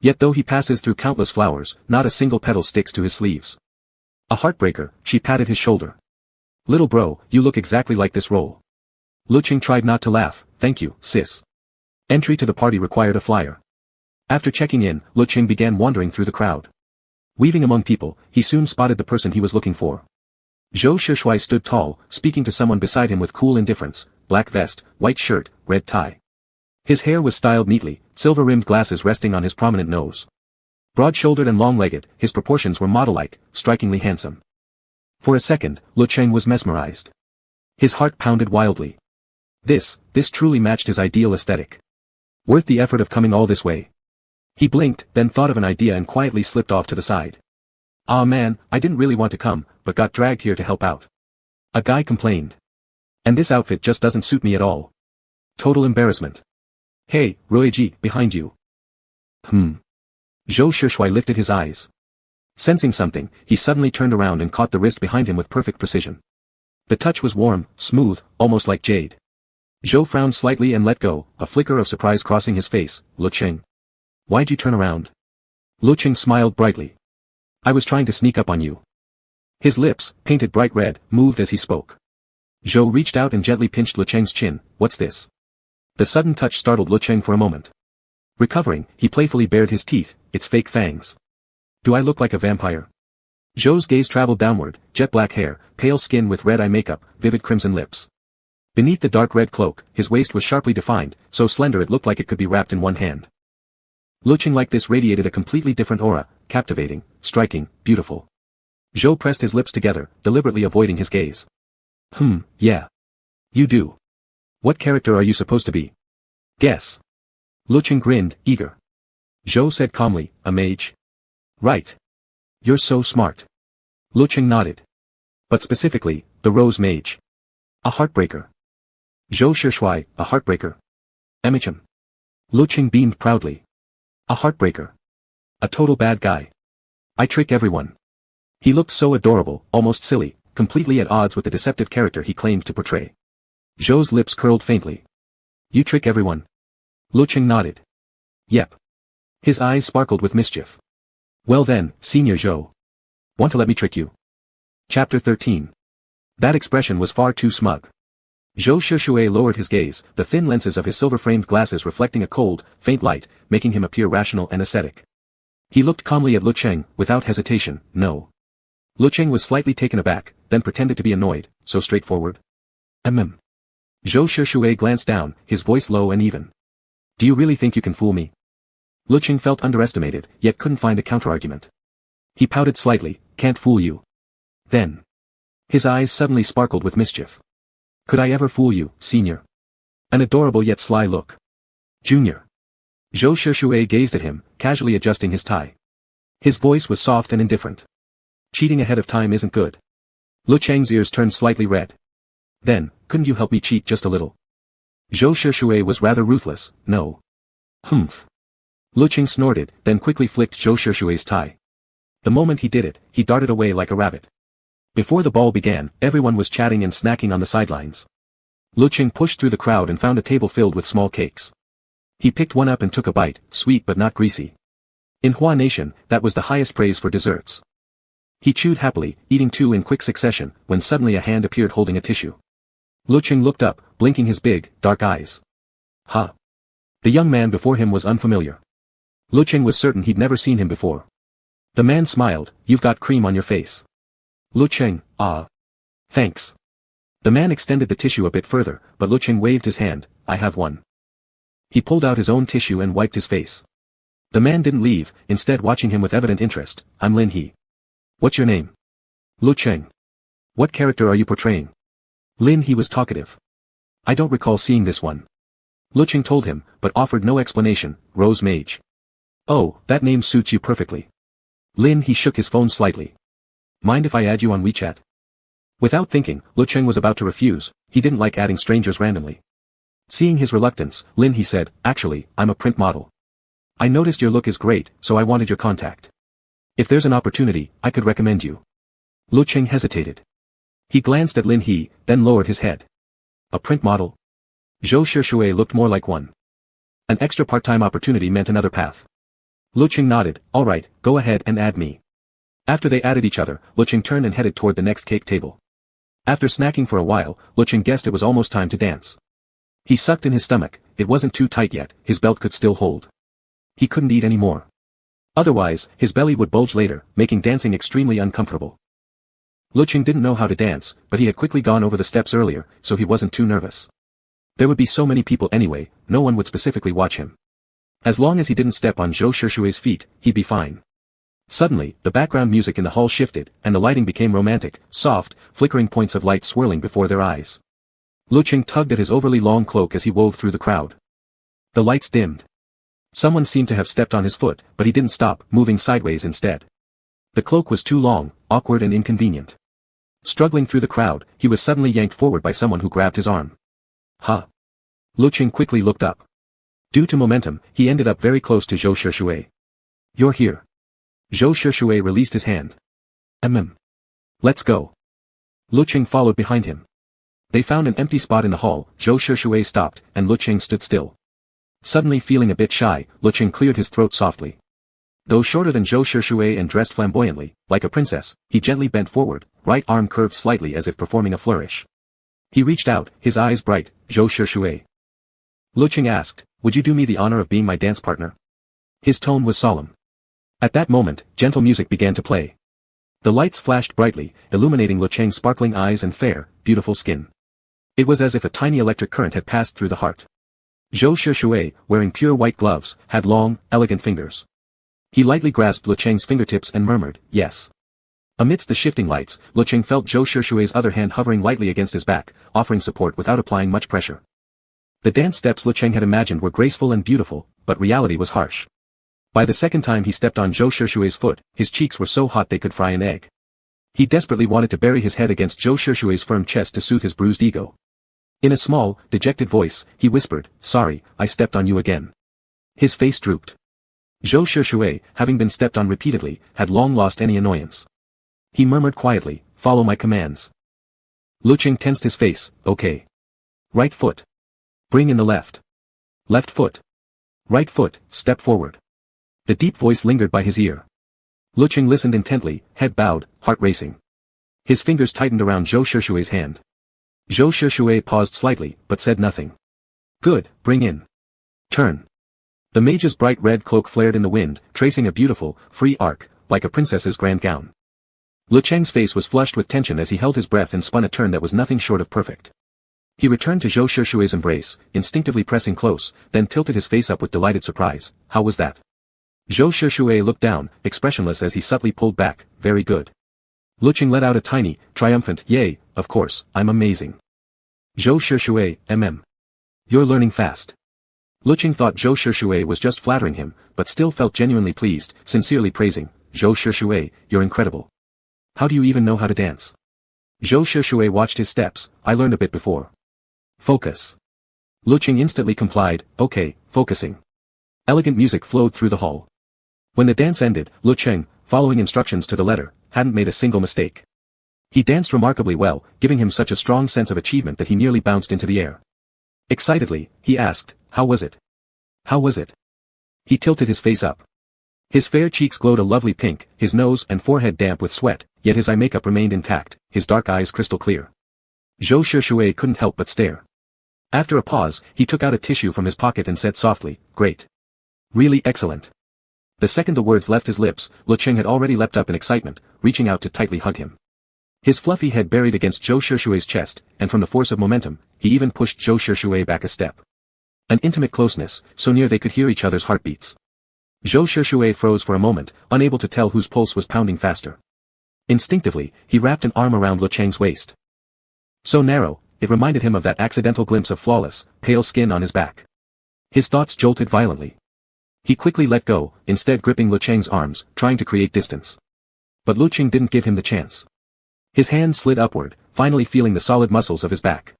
Yet though he passes through countless flowers, not a single petal sticks to his sleeves. A heartbreaker, she patted his shoulder. "Little bro, you look exactly like this role." Lecheng tried not to laugh. "Thank you, sis." Entry to the party required a flyer. After checking in, Lecheng began wandering through the crowd. Weaving among people, he soon spotted the person he was looking for. Zhou Shishui stood tall, speaking to someone beside him with cool indifference, black vest, white shirt, red tie. His hair was styled neatly, silver-rimmed glasses resting on his prominent nose. Broad-shouldered and long-legged, his proportions were model-like, strikingly handsome. For a second, Lecheng was mesmerized. His heart pounded wildly. This truly matched his ideal aesthetic. Worth the effort of coming all this way. He blinked, then thought of an idea and quietly slipped off to the side. "Ah man, I didn't really want to come, but got dragged here to help out." A guy complained. "And this outfit just doesn't suit me at all." Total embarrassment. "Hey, Ruiji, behind you." Zhou Shishui lifted his eyes. Sensing something, he suddenly turned around and caught the wrist behind him with perfect precision. The touch was warm, smooth, almost like jade. Zhou frowned slightly and let go, a flicker of surprise crossing his face. "Lecheng. Why'd you turn around?" Lecheng smiled brightly. "I was trying to sneak up on you." His lips, painted bright red, moved as he spoke. Zhou reached out and gently pinched Lecheng's chin. "What's this?" The sudden touch startled Lecheng for a moment. Recovering, he playfully bared his teeth, its fake fangs. "Do I look like a vampire?" Zhou's gaze traveled downward, jet black hair, pale skin with red eye makeup, vivid crimson lips. Beneath the dark red cloak, his waist was sharply defined, so slender it looked like it could be wrapped in one hand. Lecheng like this radiated a completely different aura, captivating, striking, beautiful. Zhou pressed his lips together, deliberately avoiding his gaze. Yeah. You do. What character are you supposed to be?" "Guess." Lecheng grinned, eager. Zhou said calmly, "A mage." "Right. You're so smart." Lecheng nodded. "But specifically, the Rose Mage." "A heartbreaker." Zhou Shishui, "A heartbreaker?" "Emichim." Lecheng beamed proudly. "A heartbreaker. A total bad guy. I trick everyone." He looked so adorable, almost silly, completely at odds with the deceptive character he claimed to portray. Zhou's lips curled faintly. "You trick everyone?" Lecheng nodded. "Yep." His eyes sparkled with mischief. "Well then, Senior Zhou. Want to let me trick you?" Chapter 13. That expression was far too smug. Zhou Shishui lowered his gaze, the thin lenses of his silver-framed glasses reflecting a cold, faint light, making him appear rational and ascetic. He looked calmly at Lecheng, without hesitation. "No." Lecheng was slightly taken aback, then pretended to be annoyed. "So straightforward?" Zhou Shishui glanced down, his voice low and even. "Do you really think you can fool me?" Lecheng felt underestimated, yet couldn't find a counterargument. He pouted slightly. "Can't fool you." Then. His eyes suddenly sparkled with mischief. "Could I ever fool you, Senior?" An adorable yet sly look. "Junior." Zhou Shishui gazed at him, casually adjusting his tie. His voice was soft and indifferent. "Cheating ahead of time isn't good." Lecheng's ears turned slightly red. "Then, couldn't you help me cheat just a little?" Zhou Shishui was rather ruthless. "No." Lecheng snorted, then quickly flicked Zhou Shishui's tie. The moment he did it, he darted away like a rabbit. Before the ball began, everyone was chatting and snacking on the sidelines. Lecheng pushed through the crowd and found a table filled with small cakes. He picked one up and took a bite, sweet but not greasy. In Hua Nation, that was the highest praise for desserts. He chewed happily, eating two in quick succession, when suddenly a hand appeared holding a tissue. Lecheng looked up, blinking his big, dark eyes. Huh. The young man before him was unfamiliar. Lecheng was certain he'd never seen him before. The man smiled, "You've got cream on your face." Lecheng, "Ah. Thanks." The man extended the tissue a bit further, but Lecheng waved his hand, "I have one." He pulled out his own tissue and wiped his face. The man didn't leave, instead watching him with evident interest. "I'm Lin He." "What's your name?" "Lecheng." "What character are you portraying?" Lin He was talkative. "I don't recall seeing this one." Lecheng told him, but offered no explanation. "Rose Mage." "Oh, that name suits you perfectly." Lin He shook his phone slightly. "Mind if I add you on WeChat?" Without thinking, Lecheng was about to refuse. He didn't like adding strangers randomly. Seeing his reluctance, Lin He said, "Actually, I'm a print model. I noticed your look is great, so I wanted your contact. If there's an opportunity, I could recommend you." Lecheng hesitated. He glanced at Lin He, then lowered his head. A print model? Zhou Shishue looked more like one. An extra part-time opportunity meant another path. Lecheng nodded, "All right, go ahead and add me." After they added each other, Lecheng turned and headed toward the next cake table. After snacking for a while, Lecheng guessed it was almost time to dance. He sucked in his stomach. It wasn't too tight yet, his belt could still hold. He couldn't eat any more. Otherwise, his belly would bulge later, making dancing extremely uncomfortable. Lecheng didn't know how to dance, but he had quickly gone over the steps earlier, so he wasn't too nervous. There would be so many people anyway, no one would specifically watch him. As long as he didn't step on Zhou Shishue's feet, he'd be fine. Suddenly, the background music in the hall shifted, and the lighting became romantic, soft, flickering points of light swirling before their eyes. Lecheng tugged at his overly long cloak as he wove through the crowd. The lights dimmed. Someone seemed to have stepped on his foot, but he didn't stop, moving sideways instead. The cloak was too long, awkward and inconvenient. Struggling through the crowd, he was suddenly yanked forward by someone who grabbed his arm. Huh. Lecheng quickly looked up. Due to momentum, he ended up very close to Zhou Shishue. "You're here." Zhou Shishue released his hand. Let's go." Lecheng followed behind him. They found an empty spot in the hall. Zhou Shishue stopped, and Lecheng stood still. Suddenly feeling a bit shy, Lecheng cleared his throat softly. Though shorter than Zhou Shishue and dressed flamboyantly, like a princess, he gently bent forward, right arm curved slightly as if performing a flourish. He reached out, his eyes bright. "Zhou Shishue." Lecheng asked, "Would you do me the honor of being my dance partner?" His tone was solemn. At that moment, gentle music began to play. The lights flashed brightly, illuminating Lecheng's sparkling eyes and fair, beautiful skin. It was as if a tiny electric current had passed through the heart. Zhou Shishue, wearing pure white gloves, had long, elegant fingers. He lightly grasped Lecheng's fingertips and murmured, "Yes." Amidst the shifting lights, Lecheng felt Zhou Shishue's other hand hovering lightly against his back, offering support without applying much pressure. The dance steps Lecheng had imagined were graceful and beautiful, but reality was harsh. By the second time he stepped on Zhou Shishue's foot, his cheeks were so hot they could fry an egg. He desperately wanted to bury his head against Zhou Shishue's firm chest to soothe his bruised ego. In a small, dejected voice, he whispered, "Sorry, I stepped on you again." His face drooped. Zhou Shishue, having been stepped on repeatedly, had long lost any annoyance. He murmured quietly, "Follow my commands." Lecheng tensed his face, "Okay. Right foot. Bring in the left. Left foot. Right foot, step forward." The deep voice lingered by his ear. Lecheng listened intently, head bowed, heart racing. His fingers tightened around Zhou Shishue's hand. Zhou Shishue paused slightly, but said nothing. "Good, bring in. Turn." The mage's bright red cloak flared in the wind, tracing a beautiful, free arc, like a princess's grand gown. Lecheng's face was flushed with tension as he held his breath and spun a turn that was nothing short of perfect. He returned to Zhou Shishue's embrace, instinctively pressing close, then tilted his face up with delighted surprise. "How was that?" Zhou Shishue looked down, expressionless as he subtly pulled back. "Very good." Lecheng let out a tiny, triumphant, "Yay, of course, I'm amazing." Zhou Shishue, You're learning fast." Lecheng thought Zhou Shishue was just flattering him, but still felt genuinely pleased, sincerely praising, "Zhou Shishue, you're incredible. How do you even know how to dance?" Zhou Shishue watched his steps. "I learned a bit before." "Focus." Lecheng instantly complied, "Okay, focusing." Elegant music flowed through the hall. When the dance ended, Lecheng, following instructions to the letter, hadn't made a single mistake. He danced remarkably well, giving him such a strong sense of achievement that he nearly bounced into the air. Excitedly, he asked, "How was it? How was it?" He tilted his face up. His fair cheeks glowed a lovely pink, his nose and forehead damp with sweat, yet his eye makeup remained intact, his dark eyes crystal clear. Zhou Shushui couldn't help but stare. After a pause, he took out a tissue from his pocket and said softly, "Great. Really excellent." The second the words left his lips, Lecheng had already leapt up in excitement, reaching out to tightly hug him. His fluffy head buried against Zhou Shushui's chest, and from the force of momentum, he even pushed Zhou Shushui back a step. An intimate closeness, so near they could hear each other's heartbeats. Zhou Shushui froze for a moment, unable to tell whose pulse was pounding faster. Instinctively, he wrapped an arm around Lecheng's waist. So narrow, it reminded him of that accidental glimpse of flawless, pale skin on his back. His thoughts jolted violently. He quickly let go, instead gripping Lecheng's arms, trying to create distance. But Lecheng didn't give him the chance. His hand slid upward, finally feeling the solid muscles of his back.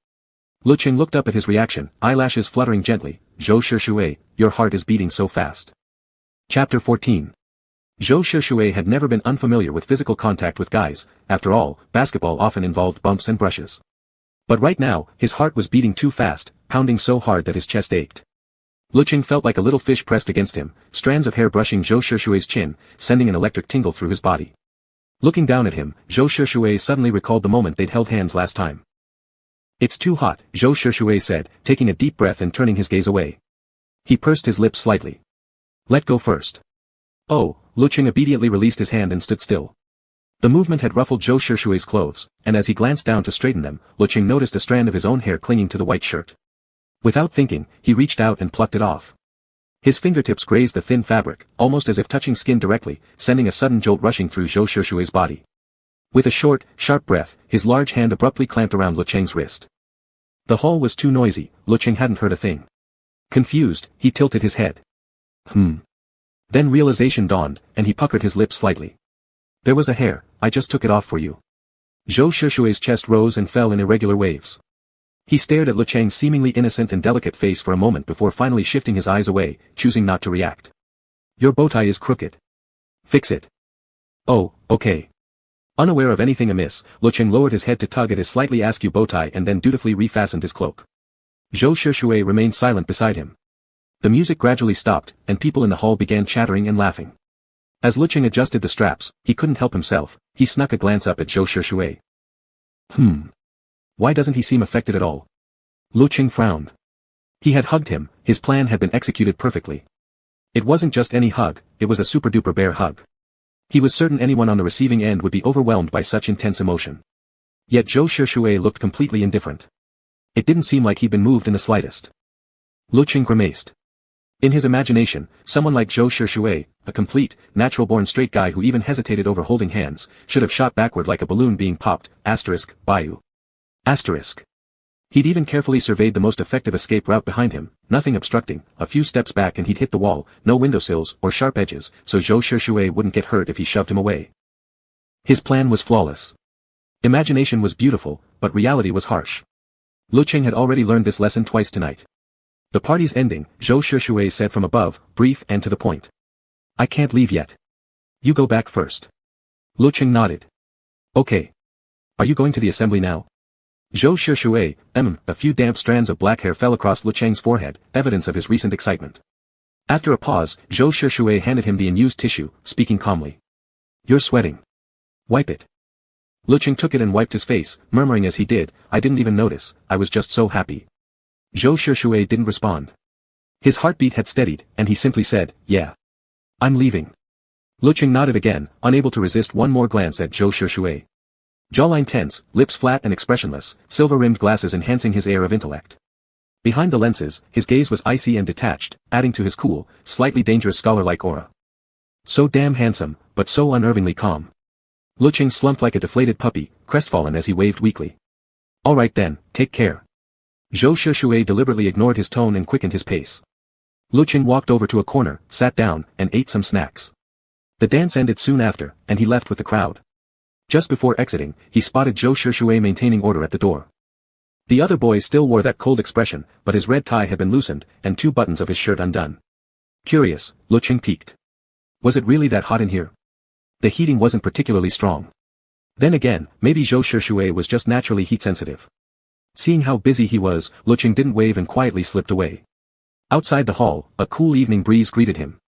Lecheng looked up at his reaction, eyelashes fluttering gently. "Zhou Shushui, your heart is beating so fast." Chapter 14. Zhou Shushui had never been unfamiliar with physical contact with guys, after all, basketball often involved bumps and brushes. But right now, his heart was beating too fast, pounding so hard that his chest ached. Lecheng felt like a little fish pressed against him, strands of hair brushing Zhou Shushui's chin, sending an electric tingle through his body. Looking down at him, Zhou Shushui suddenly recalled the moment they'd held hands last time. "It's too hot," Zhou Shushui said, taking a deep breath and turning his gaze away. He pursed his lips slightly. "Let go first." "Oh," Lecheng obediently released his hand and stood still. The movement had ruffled Zhou Shushui's clothes, and as he glanced down to straighten them, Lecheng noticed a strand of his own hair clinging to the white shirt. Without thinking, he reached out and plucked it off. His fingertips grazed the thin fabric, almost as if touching skin directly, sending a sudden jolt rushing through Zhou Shushui's body. With a short, sharp breath, his large hand abruptly clamped around Lecheng's wrist. The hall was too noisy, Lecheng hadn't heard a thing. Confused, he tilted his head. Then realization dawned, and he puckered his lips slightly. "There was a hair, I just took it off for you." Zhou Shushui's chest rose and fell in irregular waves. He stared at Lecheng's seemingly innocent and delicate face for a moment before finally shifting his eyes away, choosing not to react. "Your bowtie is crooked. Fix it." "Oh, okay." Unaware of anything amiss, Lecheng lowered his head to tug at his slightly askew bowtie and then dutifully refastened his cloak. Zhou Shushui remained silent beside him. The music gradually stopped, and people in the hall began chattering and laughing. As Lecheng adjusted the straps, he couldn't help himself, he snuck a glance up at Zhou Shushui. Why doesn't he seem affected at all? Lecheng frowned. He had hugged him, his plan had been executed perfectly. It wasn't just any hug, it was a super-duper bear hug. He was certain anyone on the receiving end would be overwhelmed by such intense emotion. Yet Zhou Shushui looked completely indifferent. It didn't seem like he'd been moved in the slightest. Lecheng grimaced. In his imagination, someone like Zhou Shushui, a complete, natural-born straight guy who even hesitated over holding hands, should have shot backward like a balloon being popped, Bayu. He'd even carefully surveyed the most effective escape route behind him, nothing obstructing, a few steps back and he'd hit the wall, no windowsills or sharp edges, so Zhou Shushui wouldn't get hurt if he shoved him away. His plan was flawless. Imagination was beautiful, but reality was harsh. Lecheng had already learned this lesson twice tonight. "The party's ending," Zhou Shushui said from above, brief and to the point. "I can't leave yet. You go back first." Lecheng nodded. "Okay. Are you going to the assembly now?" Zhou Shushui, a few damp strands of black hair fell across Lecheng's forehead, evidence of his recent excitement. After a pause, Zhou Shushui handed him the unused tissue, speaking calmly. "You're sweating. Wipe it." Lecheng took it and wiped his face, murmuring as he did, "I didn't even notice, I was just so happy." Zhou Shushui didn't respond. His heartbeat had steadied, and he simply said, "Yeah. I'm leaving." Lecheng nodded again, unable to resist one more glance at Zhou Shushui. Jawline tense, lips flat and expressionless, silver-rimmed glasses enhancing his air of intellect. Behind the lenses, his gaze was icy and detached, adding to his cool, slightly dangerous scholar-like aura. So damn handsome, but so unnervingly calm. Lecheng slumped like a deflated puppy, crestfallen as he waved weakly. "All right then, take care." Zhou Shushui deliberately ignored his tone and quickened his pace. Lecheng walked over to a corner, sat down, and ate some snacks. The dance ended soon after, and he left with the crowd. Just before exiting, he spotted Zhou Shushui maintaining order at the door. The other boy still wore that cold expression, but his red tie had been loosened, and 2 buttons of his shirt undone. Curious, Lecheng peeked. Was it really that hot in here? The heating wasn't particularly strong. Then again, maybe Zhou Shushui was just naturally heat-sensitive. Seeing how busy he was, Lecheng didn't wave and quietly slipped away. Outside the hall, a cool evening breeze greeted him.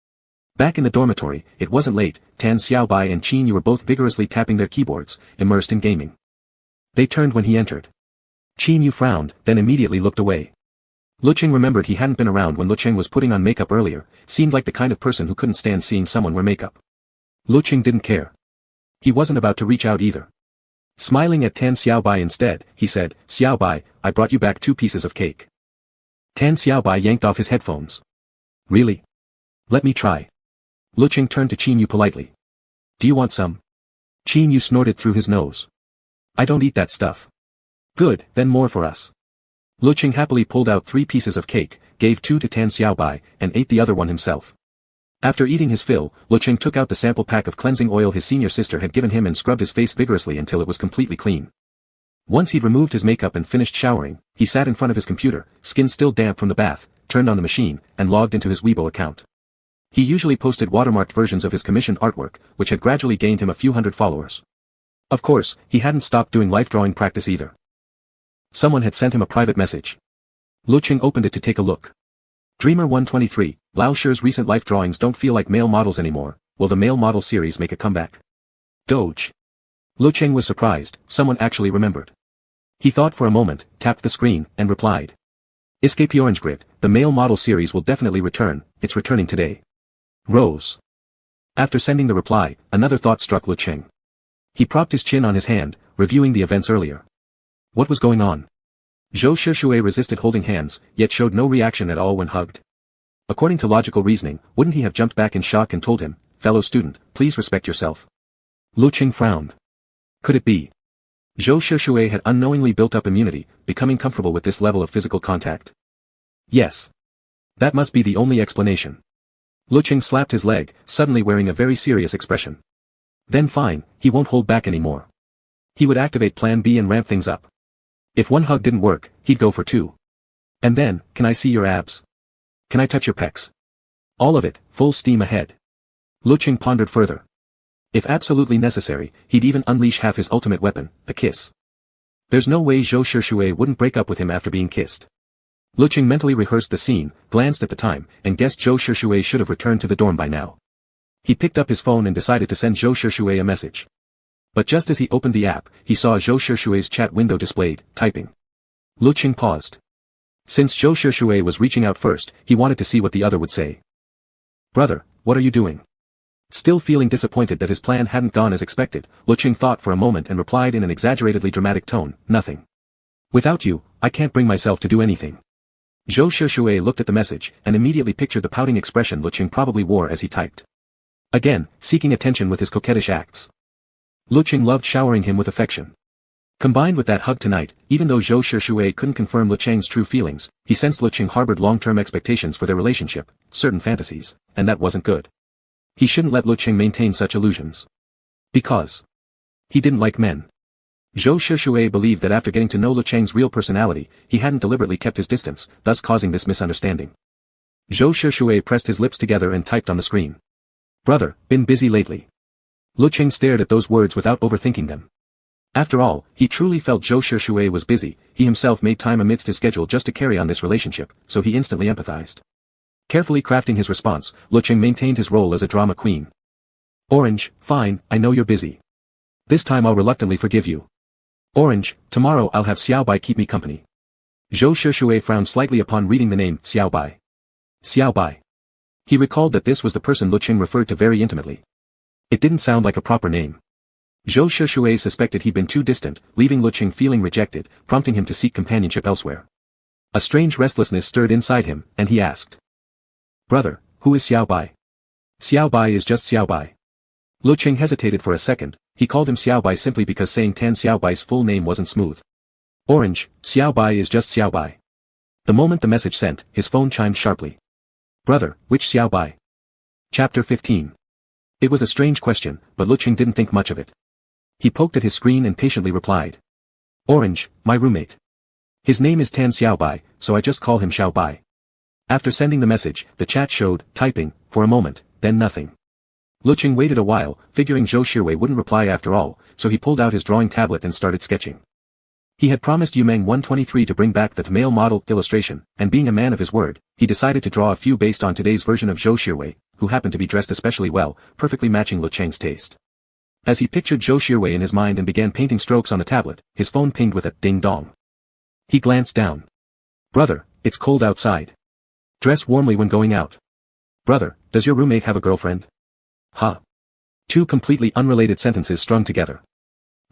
Back in the dormitory, it wasn't late. Tan Xiaobai and Qin Yu were both vigorously tapping their keyboards, immersed in gaming. They turned when he entered. Qin Yu frowned, then immediately looked away. Lecheng remembered he hadn't been around when Lecheng was putting on makeup earlier, seemed like the kind of person who couldn't stand seeing someone wear makeup. Lecheng didn't care. He wasn't about to reach out either. Smiling at Tan Xiaobai instead, he said, "Xiaobai, I brought you back 2 pieces of cake." Tan Xiaobai yanked off his headphones. "Really? Let me try." Lecheng turned to Qin Yu politely. "Do you want some?" Qin Yu snorted through his nose. "I don't eat that stuff." "Good, then more for us." Lecheng happily pulled out 3 pieces of cake, gave 2 to Tan Xiaobai, and ate the other one himself. After eating his fill, Lecheng took out the sample pack of cleansing oil his senior sister had given him and scrubbed his face vigorously until it was completely clean. Once he'd removed his makeup and finished showering, he sat in front of his computer, skin still damp from the bath, turned on the machine, and logged into his Weibo account. He usually posted watermarked versions of his commissioned artwork, which had gradually gained him a few hundred followers. Of course, he hadn't stopped doing life drawing practice either. Someone had sent him a private message. Lecheng opened it to take a look. Dreamer 123, Lao Shi's recent life drawings don't feel like male models anymore. Will the male model series make a comeback? Doge. Lecheng was surprised, someone actually remembered. He thought for a moment, tapped the screen, and replied. Escape Orange Grid, the male model series will definitely return, it's returning today. Rose. After sending the reply, another thought struck Lecheng. He propped his chin on his hand, reviewing the events earlier. What was going on? Zhou Shishue resisted holding hands, yet showed no reaction at all when hugged. According to logical reasoning, wouldn't he have jumped back in shock and told him, "Fellow student, please respect yourself"? Lecheng frowned. Could it be? Zhou Shishue had unknowingly built up immunity, becoming comfortable with this level of physical contact. Yes. That must be the only explanation. Lecheng slapped his leg, suddenly wearing a very serious expression. Then fine, he won't hold back anymore. He would activate Plan B and ramp things up. If one hug didn't work, he'd go for 2. And then, can I see your abs? Can I touch your pecs? All of it, full steam ahead. Lecheng pondered further. If absolutely necessary, he'd even unleash half his ultimate weapon, a kiss. There's no way Zhou Shishue wouldn't break up with him after being kissed. Lecheng mentally rehearsed the scene, glanced at the time, and guessed Zhou Shishue should have returned to the dorm by now. He picked up his phone and decided to send Zhou Shishue a message. But just as he opened the app, he saw Zhou Shishue's chat window displayed, typing. Lecheng paused. Since Zhou Shishue was reaching out first, he wanted to see what the other would say. Brother, what are you doing? Still feeling disappointed that his plan hadn't gone as expected, Lecheng thought for a moment and replied in an exaggeratedly dramatic tone, nothing. Without you, I can't bring myself to do anything. Zhou Shishue looked at the message, and immediately pictured the pouting expression Lecheng probably wore as he typed. Again, seeking attention with his coquettish acts. Lecheng loved showering him with affection. Combined with that hug tonight, even though Zhou Shishue couldn't confirm Lecheng's true feelings, he sensed Lecheng harbored long-term expectations for their relationship, certain fantasies, and that wasn't good. He shouldn't let Lecheng maintain such illusions. Because he didn't like men. Zhou Shishue believed that after getting to know Lecheng's real personality, he hadn't deliberately kept his distance, thus causing this misunderstanding. Zhou Shishue pressed his lips together and typed on the screen. Brother, been busy lately. Lecheng stared at those words without overthinking them. After all, he truly felt Zhou Shishue was busy, he himself made time amidst his schedule just to carry on this relationship, so he instantly empathized. Carefully crafting his response, Lecheng maintained his role as a drama queen. Orange, fine, I know you're busy. This time I'll reluctantly forgive you. Orange, tomorrow I'll have Xiaobai keep me company. Zhou Shishue frowned slightly upon reading the name, Xiaobai. Xiaobai. He recalled that this was the person Lecheng referred to very intimately. It didn't sound like a proper name. Zhou Shishue suspected he'd been too distant, leaving Lecheng feeling rejected, prompting him to seek companionship elsewhere. A strange restlessness stirred inside him, and he asked. Brother, who is Xiaobai? Xiaobai is just Xiaobai. Lecheng hesitated for a second, he called him Xiaobai simply because saying Tan Xiaobai's full name wasn't smooth. Orange, Xiaobai is just Xiaobai. The moment the message sent, his phone chimed sharply. Brother, which Xiaobai? Chapter 15. It was a strange question, but Lecheng didn't think much of it. He poked at his screen and patiently replied. Orange, my roommate. His name is Tan Xiaobai, so I just call him Xiaobai. After sending the message, the chat showed, typing, for a moment, then nothing. Lecheng waited a while, figuring Zhou Shishue wouldn't reply after all, so he pulled out his drawing tablet and started sketching. He had promised Yumeng 123 to bring back the male model illustration, and being a man of his word, he decided to draw a few based on today's version of Zhou Shishue, who happened to be dressed especially well, perfectly matching Lecheng's taste. As he pictured Zhou Xuewei in his mind and began painting strokes on a tablet, his phone pinged with a ding-dong. He glanced down. Brother, it's cold outside. Dress warmly when going out. Brother, does your roommate have a girlfriend? Huh. Two completely unrelated sentences strung together.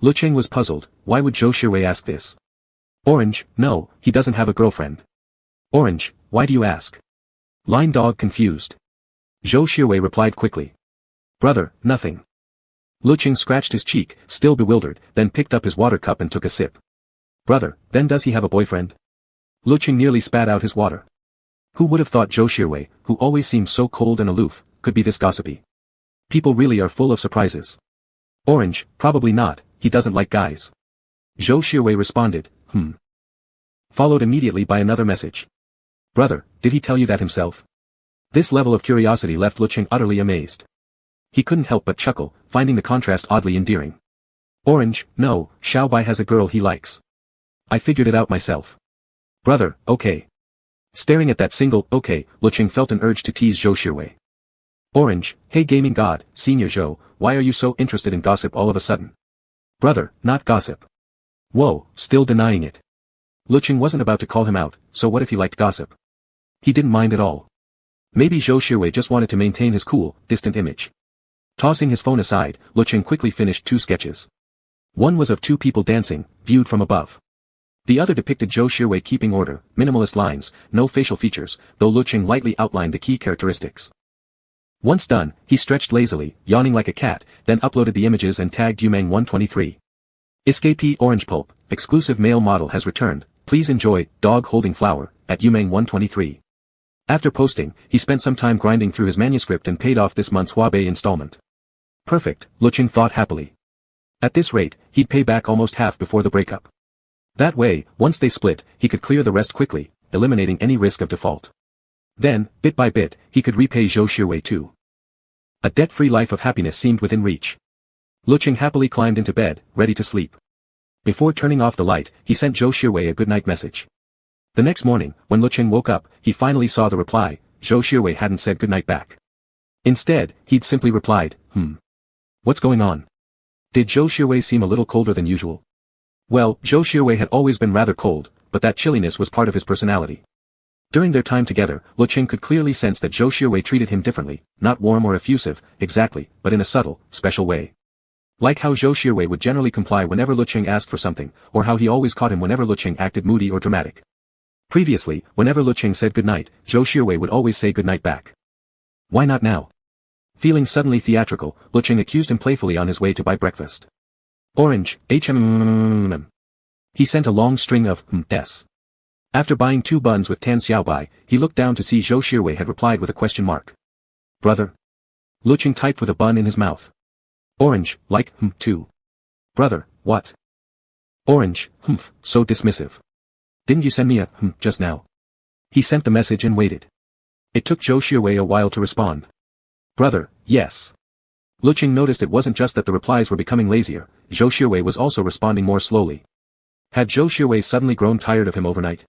Lecheng was puzzled. Why would Zhou Xuewei ask this? Orange, no, he doesn't have a girlfriend. Orange, why do you ask? Line dog confused. Zhou Xuewei replied quickly. Brother, nothing. Lecheng scratched his cheek, still bewildered, then picked up his water cup and took a sip. Brother, then does he have a boyfriend? Lecheng nearly spat out his water. Who would have thought Zhou Xuewei, who always seemed so cold and aloof, could be this gossipy? People really are full of surprises. Orange, probably not, he doesn't like guys. Zhou Xuewei responded, Followed immediately by another message. Brother, did he tell you that himself? This level of curiosity left Lecheng utterly amazed. He couldn't help but chuckle, finding the contrast oddly endearing. Orange, no, Xiaobai has a girl he likes. I figured it out myself. Brother, okay. Staring at that single okay, Lecheng felt an urge to tease Zhou Xuewei. Orange, hey gaming god, Senior Zhou, why are you so interested in gossip all of a sudden? Brother, not gossip. Whoa, still denying it. Lecheng wasn't about to call him out, so what if he liked gossip? He didn't mind at all. Maybe Zhou Xuewei just wanted to maintain his cool, distant image. Tossing his phone aside, Lecheng quickly finished two sketches. One was of two people dancing, viewed from above. The other depicted Zhou Xuewei keeping order, minimalist lines, no facial features, though Lecheng lightly outlined the key characteristics. Once done, he stretched lazily, yawning like a cat, then uploaded the images and tagged Yumeng123. Escapee Orange Pulp, exclusive male model has returned, please enjoy, dog holding flower, at Yumeng123. After posting, he spent some time grinding through his manuscript and paid off this month's Huabei installment. Perfect, Lecheng thought happily. At this rate, he'd pay back almost half before the breakup. That way, once they split, he could clear the rest quickly, eliminating any risk of default. Then, bit by bit, he could repay Zhou Xuewei too. A debt-free life of happiness seemed within reach. Lecheng happily climbed into bed, ready to sleep. Before turning off the light, he sent Zhou Xuewei a goodnight message. The next morning, when Lecheng woke up, he finally saw the reply. Zhou Xuewei hadn't said goodnight back. Instead, he'd simply replied, What's going on? Did Zhou Xuewei seem a little colder than usual? Well, Zhou Xuewei had always been rather cold, but that chilliness was part of his personality. During their time together, Lecheng could clearly sense that Zhou Xuewei treated him differently, not warm or effusive, exactly, but in a subtle, special way. Like how Zhou Xuewei would generally comply whenever Lecheng asked for something, or how he always caught him whenever Lecheng acted moody or dramatic. Previously, whenever Lecheng said goodnight, Zhou Xuewei would always say goodnight back. Why not now? Feeling suddenly theatrical, Lecheng accused him playfully on his way to buy breakfast. Orange, He sent a long string of s. After buying 2 buns with Tan Xiaobai, he looked down to see Zhou Xuewei had replied with a question mark. Brother? Lecheng typed with a bun in his mouth. Orange, like, too. Brother, what? Orange, so dismissive. Didn't you send me a, just now? He sent the message and waited. It took Zhou Xuewei a while to respond. Brother, yes. Lecheng noticed it wasn't just that the replies were becoming lazier, Zhou Xuewei was also responding more slowly. Had Zhou Xuewei suddenly grown tired of him overnight?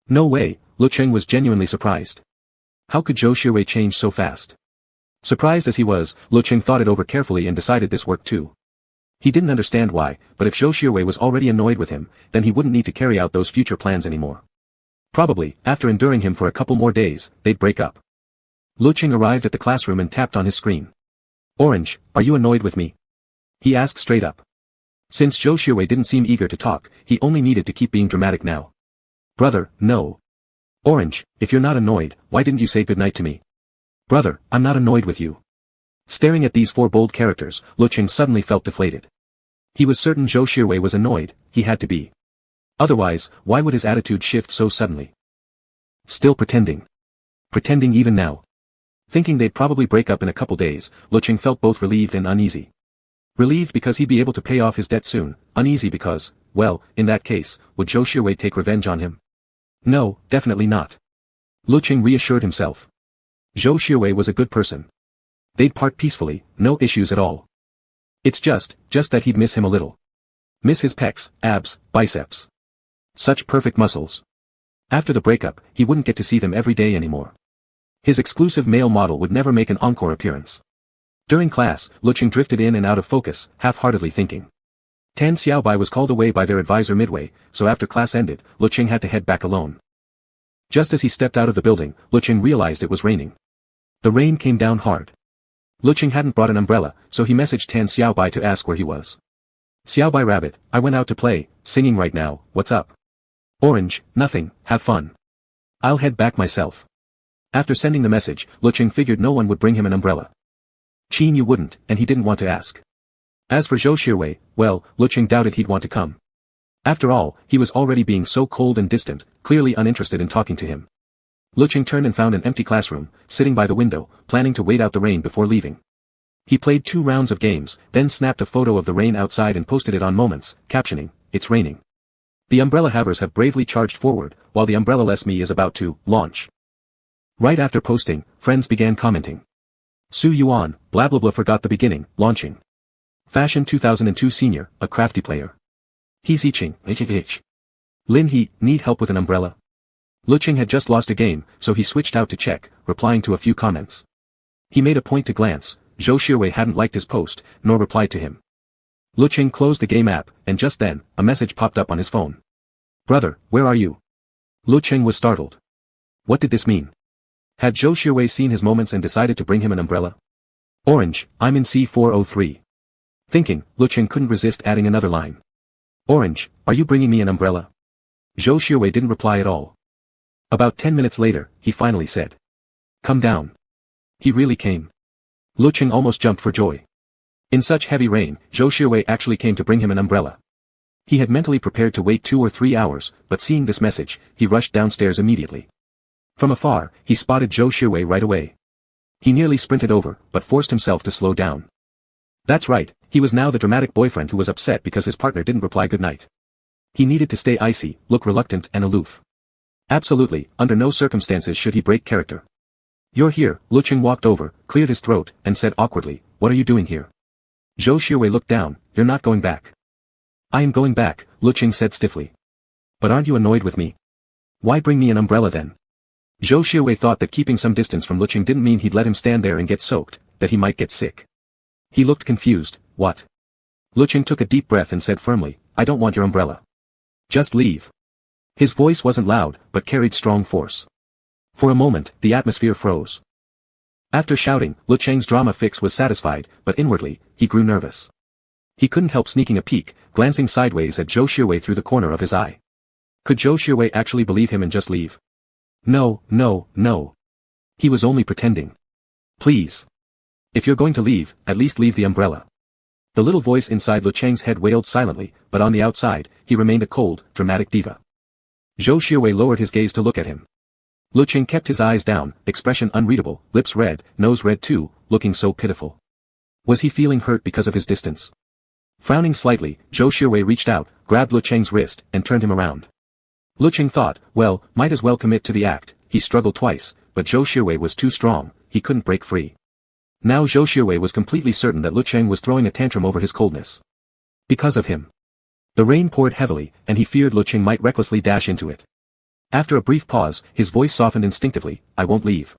No way, Lecheng was genuinely surprised. How could Zhou Xuewei change so fast? Surprised as he was, Lecheng thought it over carefully and decided this worked too. He didn't understand why, but if Zhou Xuewei was already annoyed with him, then he wouldn't need to carry out those future plans anymore. Probably, after enduring him for a couple more days, they'd break up. Lecheng arrived at the classroom and tapped on his screen. Orange, are you annoyed with me? He asked straight up. Since Zhou Xuewei didn't seem eager to talk, he only needed to keep being dramatic now. Brother, no. Orange, if you're not annoyed, why didn't you say goodnight to me? Brother, I'm not annoyed with you. Staring at these 4 bold characters, Lecheng suddenly felt deflated. He was certain Zhou Xuewei was annoyed, he had to be. Otherwise, why would his attitude shift so suddenly? Still pretending. Pretending even now. Thinking they'd probably break up in a couple days, Lecheng felt both relieved and uneasy. Relieved because he'd be able to pay off his debt soon, uneasy because, well, in that case, would Zhou Xuewei take revenge on him? No, definitely not. Lecheng reassured himself. Zhou Xuewei was a good person. They'd part peacefully, no issues at all. It's just that he'd miss him a little. Miss his pecs, abs, biceps. Such perfect muscles. After the breakup, he wouldn't get to see them every day anymore. His exclusive male model would never make an encore appearance. During class, Lecheng drifted in and out of focus, half-heartedly thinking. Tan Xiaobai was called away by their advisor midway, so after class ended, Lecheng had to head back alone. Just as he stepped out of the building, Lecheng realized it was raining. The rain came down hard. Lecheng hadn't brought an umbrella, so he messaged Tan Xiaobai to ask where he was. Xiaobai rabbit, I went out to play, singing right now, what's up? Orange, nothing, have fun. I'll head back myself. After sending the message, Lecheng figured no one would bring him an umbrella. Qin Yu wouldn't, and he didn't want to ask. As for Zhou Shirwei, well, Lecheng doubted he'd want to come. After all, he was already being so cold and distant, clearly uninterested in talking to him. Lecheng turned and found an empty classroom, sitting by the window, planning to wait out the rain before leaving. He played 2 rounds of games, then snapped a photo of the rain outside and posted it on Moments, captioning, "It's raining. The umbrella havers have bravely charged forward, while the umbrella-less me is about to launch." Right after posting, friends began commenting. Su Yuan, blah blah blah forgot the beginning, launching. Fashion 2002 Senior, a crafty player. He Ziqing, HH. Lin He, need help with an umbrella? Lecheng had just lost a game, so he switched out to check, replying to a few comments. He made a point to glance. Zhou Shirwei hadn't liked his post, nor replied to him. Lecheng closed the game app, and just then, a message popped up on his phone. "Brother, where are you?" Lecheng was startled. What did this mean? Had Zhou Shirwei seen his moments and decided to bring him an umbrella? Orange, I'm in C403. Thinking, Lecheng couldn't resist adding another line. Orange, are you bringing me an umbrella? Zhou Shirwei didn't reply at all. About 10 minutes later, he finally said. Come down. He really came. Lecheng almost jumped for joy. In such heavy rain, Zhou Shirwei actually came to bring him an umbrella. He had mentally prepared to wait 2 or 3 hours, but seeing this message, he rushed downstairs immediately. From afar, he spotted Zhou Shirwei right away. He nearly sprinted over, but forced himself to slow down. That's right, he was now the dramatic boyfriend who was upset because his partner didn't reply goodnight. He needed to stay icy, look reluctant and aloof. Absolutely, under no circumstances should he break character. You're here, Lecheng walked over, cleared his throat, and said awkwardly, what are you doing here? Zhou Shirwei looked down, you're not going back. I am going back, Lecheng said stiffly. But aren't you annoyed with me? Why bring me an umbrella then? Zhou Shirwei thought that keeping some distance from Lecheng didn't mean he'd let him stand there and get soaked, that he might get sick. He looked confused, what? Lecheng took a deep breath and said firmly, I don't want your umbrella. Just leave. His voice wasn't loud, but carried strong force. For a moment, the atmosphere froze. After shouting, Lecheng's drama fix was satisfied, but inwardly, he grew nervous. He couldn't help sneaking a peek, glancing sideways at Zhou Shirwei through the corner of his eye. Could Zhou Shirwei actually believe him and just leave? No, no, no. He was only pretending. Please. If you're going to leave, at least leave the umbrella. The little voice inside Lecheng's head wailed silently, but on the outside, he remained a cold, dramatic diva. Zhou Shirwei lowered his gaze to look at him. Lecheng kept his eyes down, expression unreadable, lips red, nose red too, looking so pitiful. Was he feeling hurt because of his distance? Frowning slightly, Zhou Shirwei reached out, grabbed Lecheng's wrist, and turned him around. Lecheng thought, well, might as well commit to the act. He struggled twice, but Zhou Shirwei was too strong, he couldn't break free. Now Zhou Shirwei was completely certain that Lecheng was throwing a tantrum over his coldness. Because of him. The rain poured heavily, and he feared Lecheng might recklessly dash into it. After a brief pause, his voice softened instinctively, I won't leave.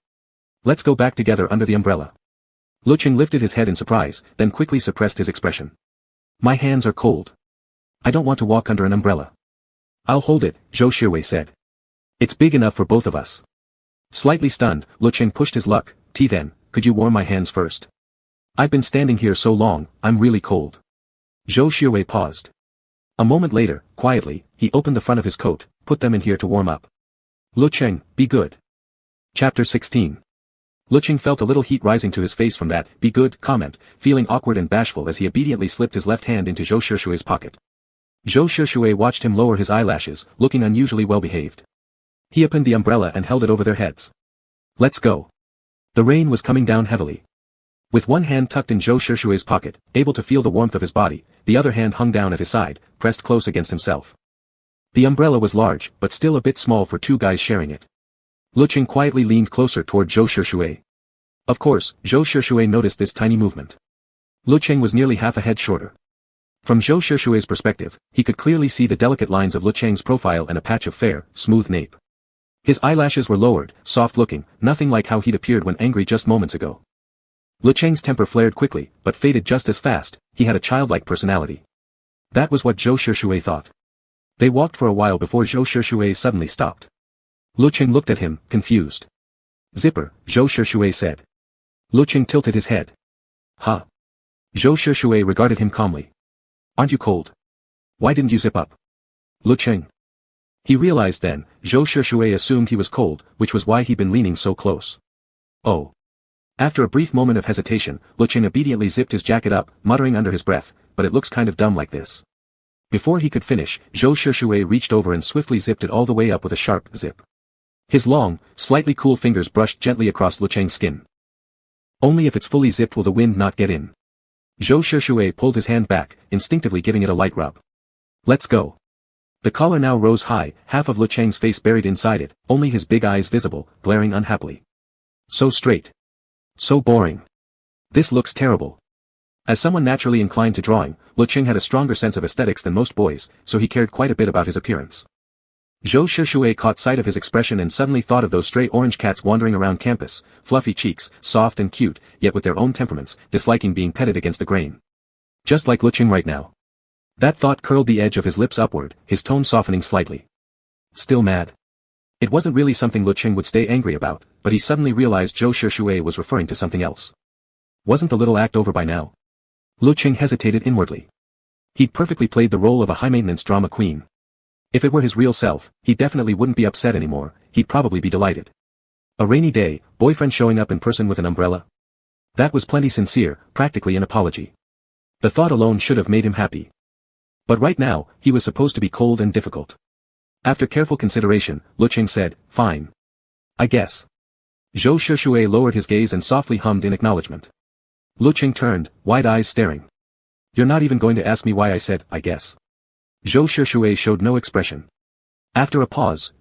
Let's go back together under the umbrella. Lecheng lifted his head in surprise, then quickly suppressed his expression. My hands are cold. I don't want to walk under an umbrella. I'll hold it, Zhou Shirwei said. It's big enough for both of us. Slightly stunned, Lecheng pushed his luck, then, could you warm my hands first? I've been standing here so long, I'm really cold. Zhou Shirwei paused. A moment later, quietly, he opened the front of his coat, put them in here to warm up. Lecheng, be good. Chapter 16. Lecheng felt a little heat rising to his face from that, be good, comment, feeling awkward and bashful as he obediently slipped his left hand into Zhou Shirwei's pocket. Zhou Shirwei watched him lower his eyelashes, looking unusually well behaved. He opened the umbrella and held it over their heads. Let's go. The rain was coming down heavily. With one hand tucked in Zhou Shirwei's pocket, able to feel the warmth of his body, the other hand hung down at his side, pressed close against himself. The umbrella was large, but still a bit small for 2 guys sharing it. Lecheng quietly leaned closer toward Zhou Shirwei. Of course, Zhou Shirwei noticed this tiny movement. Lecheng was nearly half a head shorter. From Zhou Shirwei's perspective, he could clearly see the delicate lines of Lecheng's profile and a patch of fair, smooth nape. His eyelashes were lowered, soft-looking, nothing like how he'd appeared when angry just moments ago. Lecheng's temper flared quickly, but faded just as fast. He had a childlike personality. That was what Zhou Shushui thought. They walked for a while before Zhou Shushui suddenly stopped. Lecheng looked at him, confused. "Zipper," Zhou Shushui said. Lecheng tilted his head. "Huh?" Zhou Shushui regarded him calmly. "Aren't you cold? Why didn't you zip up?" Lecheng. He realized then, Zhou Shushui assumed he was cold, which was why he'd been leaning so close. "Oh." After a brief moment of hesitation, Lecheng obediently zipped his jacket up, muttering under his breath, "But it looks kind of dumb like this." Before he could finish, Zhou Shushui reached over and swiftly zipped it all the way up with a sharp zip. His long, slightly cool fingers brushed gently across Lecheng's skin. "Only if it's fully zipped will the wind not get in." Zhou Shushui pulled his hand back, instinctively giving it a light rub. "Let's go." The collar now rose high, half of Lecheng's face buried inside it, only his big eyes visible, glaring unhappily. "So straight. So boring. This looks terrible." As someone naturally inclined to drawing, Lecheng had a stronger sense of aesthetics than most boys, so he cared quite a bit about his appearance. Zhou Shushui caught sight of his expression and suddenly thought of those stray orange cats wandering around campus, fluffy cheeks, soft and cute, yet with their own temperaments, disliking being petted against the grain. Just like Lecheng right now. That thought curled the edge of his lips upward, his tone softening slightly. "Still mad?" It wasn't really something Lecheng would stay angry about, but he suddenly realized Zhou Shushui was referring to something else. Wasn't the little act over by now? Lecheng hesitated inwardly. He'd perfectly played the role of a high-maintenance drama queen. If it were his real self, he definitely wouldn't be upset anymore, he'd probably be delighted. A rainy day, boyfriend showing up in person with an umbrella? That was plenty sincere, practically an apology. The thought alone should have made him happy. But right now, he was supposed to be cold and difficult. After careful consideration, Lecheng said, "Fine. I guess." Zhou Shushui lowered his gaze and softly hummed in acknowledgement. Lecheng turned, wide eyes staring. "You're not even going to ask me why I said, I guess." Zhou Shushui showed no expression. After a pause,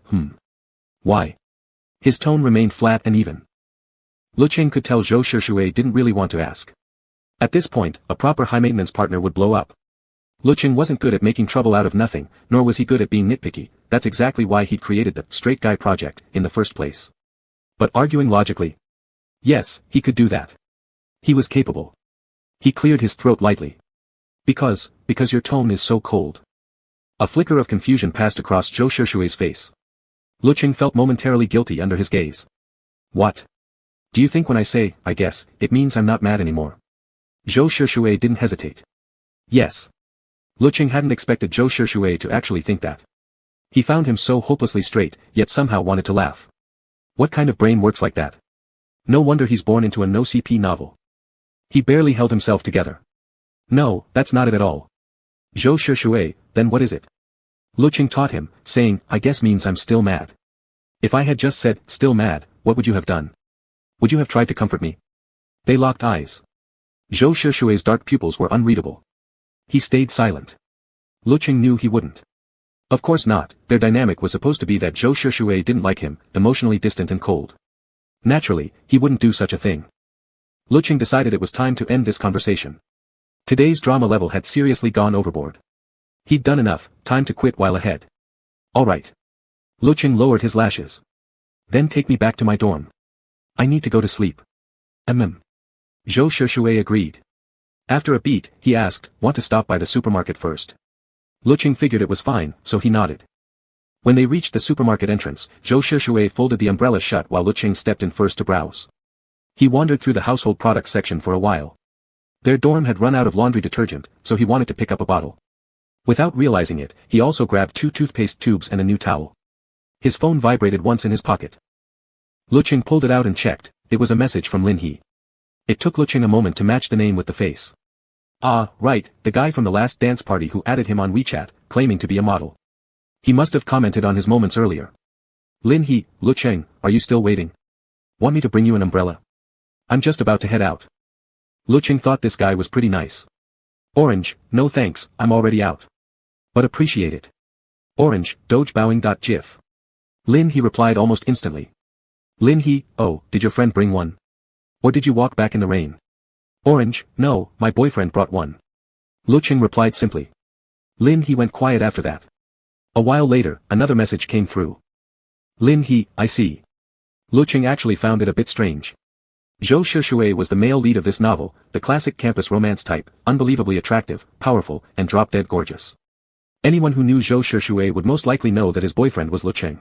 "Why?" His tone remained flat and even. Lecheng could tell Zhou Shushui didn't really want to ask. At this point, a proper high-maintenance partner would blow up. Lecheng wasn't good at making trouble out of nothing, nor was he good at being nitpicky. That's exactly why he'd created the straight guy project in the first place. But arguing logically? Yes, he could do that. He was capable. He cleared his throat lightly. Because your tone is so cold." A flicker of confusion passed across Zhou Shushui's face. Lecheng felt momentarily guilty under his gaze. "What? Do you think when I say, I guess, it means I'm not mad anymore?" Zhou Shushui didn't hesitate. "Yes." Lecheng hadn't expected Zhou Shushui to actually think that. He found him so hopelessly straight, yet somehow wanted to laugh. What kind of brain works like that? No wonder he's born into a no-CP novel. He barely held himself together. "No, that's not it at all." Zhou Shushui, "Then what is it?" Lecheng taught him, saying, "I guess means I'm still mad." "If I had just said, still mad, what would you have done? Would you have tried to comfort me?" They locked eyes. Zhou Shushui's dark pupils were unreadable. He stayed silent. Lecheng knew he wouldn't. Of course not, their dynamic was supposed to be that Zhou Shushui didn't like him, emotionally distant and cold. Naturally, he wouldn't do such a thing. Lecheng decided it was time to end this conversation. Today's drama level had seriously gone overboard. He'd done enough, time to quit while ahead. "All right." Lecheng lowered his lashes. "Then take me back to my dorm. I need to go to sleep." Zhou Shushui agreed. After a beat, he asked, "Want to stop by the supermarket first?" Lecheng figured it was fine, so he nodded. When they reached the supermarket entrance, Zhou Shushui folded the umbrella shut while Lecheng stepped in first to browse. He wandered through the household products section for a while. Their dorm had run out of laundry detergent, so he wanted to pick up a bottle. Without realizing it, he also grabbed 2 toothpaste tubes and a new towel. His phone vibrated once in his pocket. Lecheng pulled it out and checked. It was a message from Hehe. It took Lecheng a moment to match the name with the face. Ah, right, the guy from the last dance party who added him on WeChat, claiming to be a model. He must have commented on his moments earlier. Hehe, Lecheng, are you still waiting? Want me to bring you an umbrella? I'm just about to head out. Lecheng thought this guy was pretty nice. Orange, no thanks, I'm already out. But appreciate it. Orange, doge bowing.gif. Hehe replied almost instantly. Hehe, oh, did your friend bring one? Or did you walk back in the rain? Orange, no, my boyfriend brought one. Lecheng replied simply. Hehe went quiet after that. A while later, another message came through. Lin He, I see. Lecheng actually found it a bit strange. Zhou Shishui was the male lead of this novel, the classic campus romance type, unbelievably attractive, powerful, and drop-dead gorgeous. Anyone who knew Zhou Shishui would most likely know that his boyfriend was Lecheng.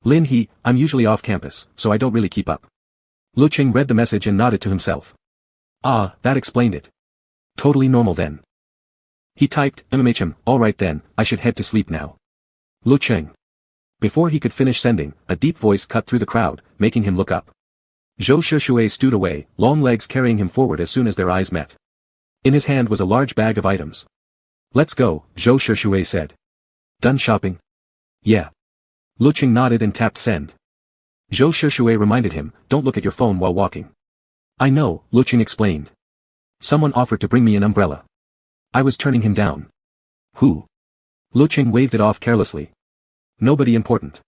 Lin He, I'm usually off campus, so I don't really keep up. Lecheng read the message and nodded to himself. Ah, that explained it. Totally normal then. He typed, alright then, I should head to sleep now. Lecheng. Before he could finish sending, a deep voice cut through the crowd, making him look up. Zhou Shishui stood away, long legs carrying him forward as soon as their eyes met. In his hand was a large bag of items. Let's go, Zhou Shishui said. Done shopping? Yeah. Lecheng nodded and tapped send. Zhou Shishui reminded him, don't look at your phone while walking. I know, Lecheng explained. Someone offered to bring me an umbrella. I was turning him down. Who? Lecheng waved it off carelessly. Nobody important.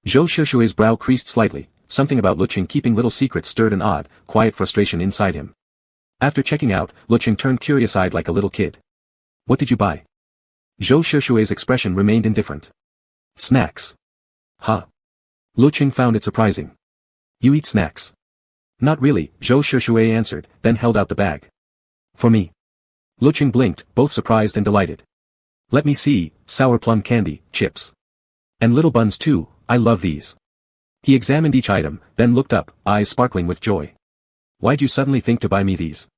Zhou Shishui's brow creased slightly, something about Lecheng keeping little secrets stirred an odd, quiet frustration inside him. After checking out, Lecheng turned curious-eyed like a little kid. What did you buy? Zhou Shishui's expression remained indifferent. Snacks. Huh. Lecheng found it surprising. You eat snacks? Not really, Zhou Shishui answered, then held out the bag. For me. Lecheng blinked, both surprised and delighted. Let me see, sour plum candy, chips. And little buns too, I love these. He examined each item, then looked up, eyes sparkling with joy. Why'd you suddenly think to buy me these?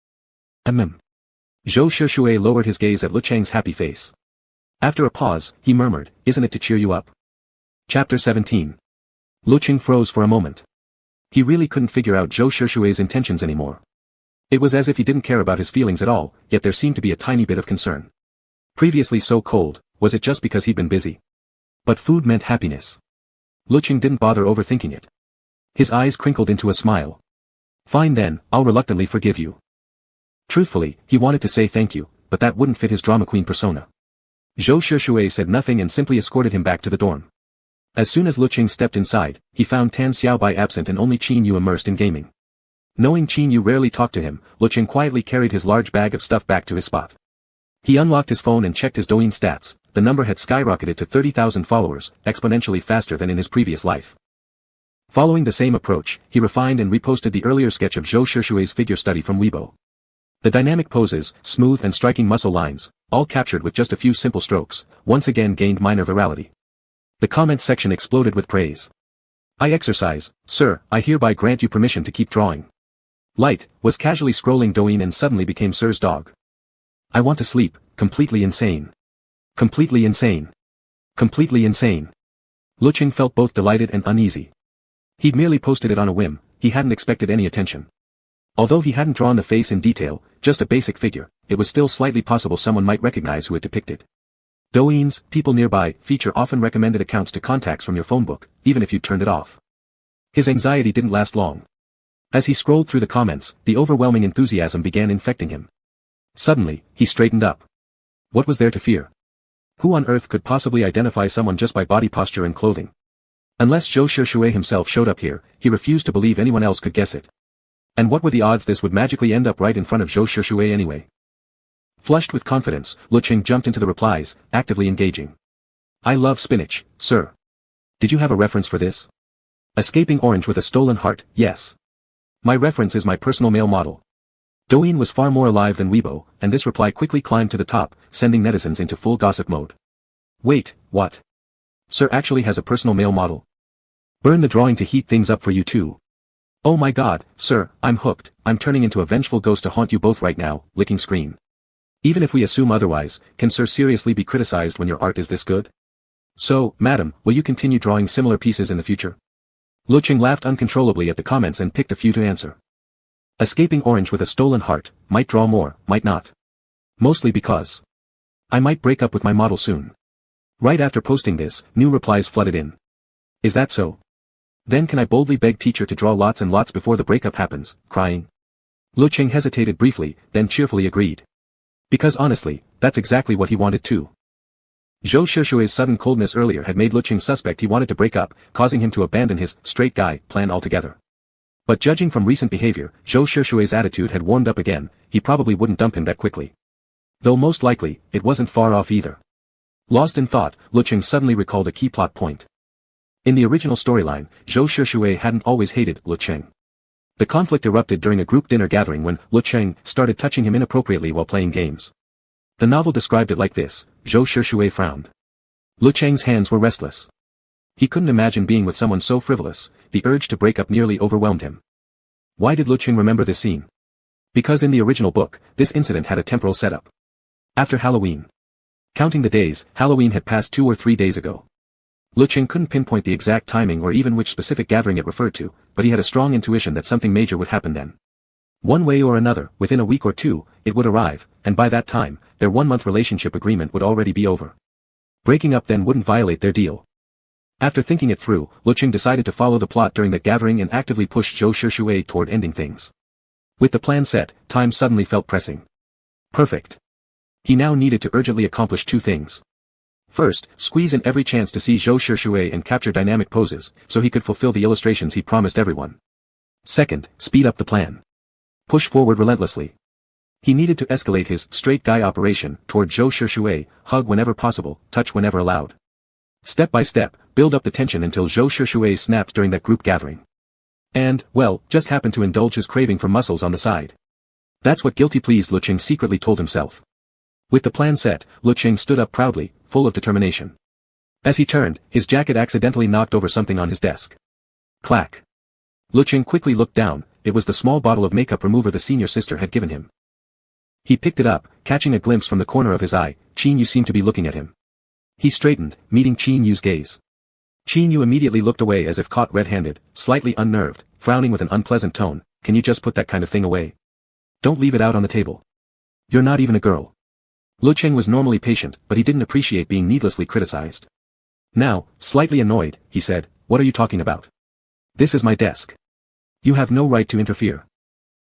Zhou Shishui lowered his gaze at Lecheng's happy face. After a pause, he murmured, isn't it to cheer you up? Chapter 17. Lecheng froze for a moment. He really couldn't figure out Zhou Shishui's intentions anymore. It was as if he didn't care about his feelings at all, yet there seemed to be a tiny bit of concern. Previously so cold, was it just because he'd been busy? But food meant happiness. Lecheng didn't bother overthinking it. His eyes crinkled into a smile. Fine then, I'll reluctantly forgive you. Truthfully, he wanted to say thank you, but that wouldn't fit his drama queen persona. Zhou Shishui said nothing and simply escorted him back to the dorm. As soon as Lecheng stepped inside, he found Tan Xiaobai absent and only Qin Yu immersed in gaming. Knowing Qin Yu rarely talked to him, Lecheng quietly carried his large bag of stuff back to his spot. He unlocked his phone and checked his Douyin stats. The number had skyrocketed to 30,000 followers, exponentially faster than in his previous life. Following the same approach, he refined and reposted the earlier sketch of Zhou Shishui's figure study from Weibo. The dynamic poses, smooth and striking muscle lines, all captured with just a few simple strokes, once again gained minor virality. The comments section exploded with praise. I exercise, sir, I hereby grant you permission to keep drawing. Light was casually scrolling Douyin and suddenly became Sir's dog. I want to sleep, completely insane. Completely insane. Completely insane. Lecheng felt both delighted and uneasy. He'd merely posted it on a whim, he hadn't expected any attention. Although he hadn't drawn the face in detail, just a basic figure, it was still slightly possible someone might recognize who it depicted. Douyin's people nearby feature often recommended accounts to contacts from your phone book, even if you turned it off. His anxiety didn't last long. As he scrolled through the comments, the overwhelming enthusiasm began infecting him. Suddenly, he straightened up. What was there to fear? Who on earth could possibly identify someone just by body posture and clothing? Unless Zhou Shishui himself showed up here, he refused to believe anyone else could guess it. And what were the odds this would magically end up right in front of Zhou Shishui anyway? Flushed with confidence, Lecheng jumped into the replies, actively engaging. I love spinach, sir. Did you have a reference for this? Escaping orange with a stolen heart, yes. My reference is my personal male model. Douyin was far more alive than Weibo, and this reply quickly climbed to the top, sending netizens into full gossip mode. Wait, what? Sir actually has a personal male model? Burn the drawing to heat things up for you too. Oh my god, sir, I'm hooked, I'm turning into a vengeful ghost to haunt you both right now, licking screen. Even if we assume otherwise, can sir seriously be criticized when your art is this good? So, madam, will you continue drawing similar pieces in the future? Lecheng laughed uncontrollably at the comments and picked a few to answer. Escaping orange with a stolen heart, might draw more, might not. Mostly because I might break up with my model soon. Right after posting this, new replies flooded in. Is that so? Then can I boldly beg teacher to draw lots and lots before the breakup happens, crying? Lecheng hesitated briefly, then cheerfully agreed. Because honestly, that's exactly what he wanted too. Zhou Shishui's sudden coldness earlier had made Lecheng suspect he wanted to break up, causing him to abandon his straight guy plan altogether. But judging from recent behavior, Zhou Shishui's attitude had warmed up again, he probably wouldn't dump him that quickly. Though most likely, it wasn't far off either. Lost in thought, Lecheng suddenly recalled a key plot point. In the original storyline, Zhou Shishue hadn't always hated Lecheng. The conflict erupted during a group dinner gathering when Lecheng started touching him inappropriately while playing games. The novel described it like this: Zhou Shishue frowned. Lecheng's hands were restless. He couldn't imagine being with someone so frivolous. The urge to break up nearly overwhelmed him. Why did Lecheng remember this scene? Because in the original book, this incident had a temporal setup. After Halloween. Counting the days, Halloween had passed 2 or 3 days ago. Lecheng couldn't pinpoint the exact timing or even which specific gathering it referred to, but he had a strong intuition that something major would happen then. One way or another, within a week or two, it would arrive, and by that time, their 1-month relationship agreement would already be over. Breaking up then wouldn't violate their deal. After thinking it through, Lecheng decided to follow the plot during that gathering and actively push Zhou Shishue toward ending things. With the plan set, time suddenly felt pressing. Perfect. He now needed to urgently accomplish 2 things. First, squeeze in every chance to see Zhou Shishue and capture dynamic poses, so he could fulfill the illustrations he promised everyone. Second, speed up the plan. Push forward relentlessly. He needed to escalate his straight guy operation toward Zhou Shishue, hug whenever possible, touch whenever allowed. Step by step, build up the tension until Zhou Shishue snapped during that group gathering. And, well, just happened to indulge his craving for muscles on the side. That's what guilty-pleased Lecheng secretly told himself. With the plan set, Lecheng stood up proudly, full of determination. As he turned, his jacket accidentally knocked over something on his desk. Clack. Lecheng quickly looked down. It was the small bottle of makeup remover the senior sister had given him. He picked it up, catching a glimpse from the corner of his eye. Qin Yu seemed to be looking at him. He straightened, meeting Qin Yu's gaze. Qin Yu immediately looked away as if caught red-handed, slightly unnerved, frowning with an unpleasant tone. Can you just put that kind of thing away? Don't leave it out on the table. You're not even a girl. Lecheng was normally patient, but he didn't appreciate being needlessly criticized. Now, slightly annoyed, he said, what are you talking about? This is my desk. You have no right to interfere.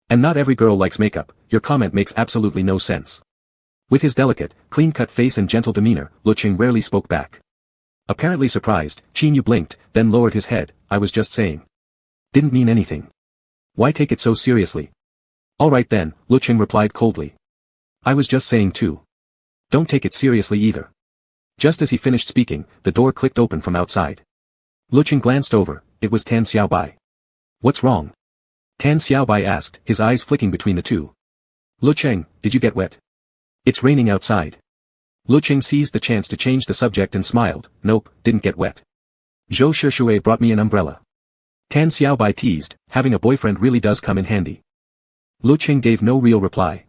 And not every girl likes makeup. Your comment makes absolutely no sense. With his delicate, clean-cut face and gentle demeanor, Lecheng rarely spoke back. Apparently surprised, Qin Yu blinked, then lowered his head. I was just saying. Didn't mean anything. Why take it so seriously? All right then, Lecheng replied coldly. I was just saying too. Don't take it seriously either. Just as he finished speaking, the door clicked open from outside. Lecheng glanced over. It was Tan Xiaobai. What's wrong? Tan Xiaobai asked, his eyes flicking between the two. Lecheng, did you get wet? It's raining outside. Lecheng seized the chance to change the subject and smiled. Nope, didn't get wet. Zhou Shishue brought me an umbrella. Tan Xiaobai teased, having a boyfriend really does come in handy. Lecheng gave no real reply.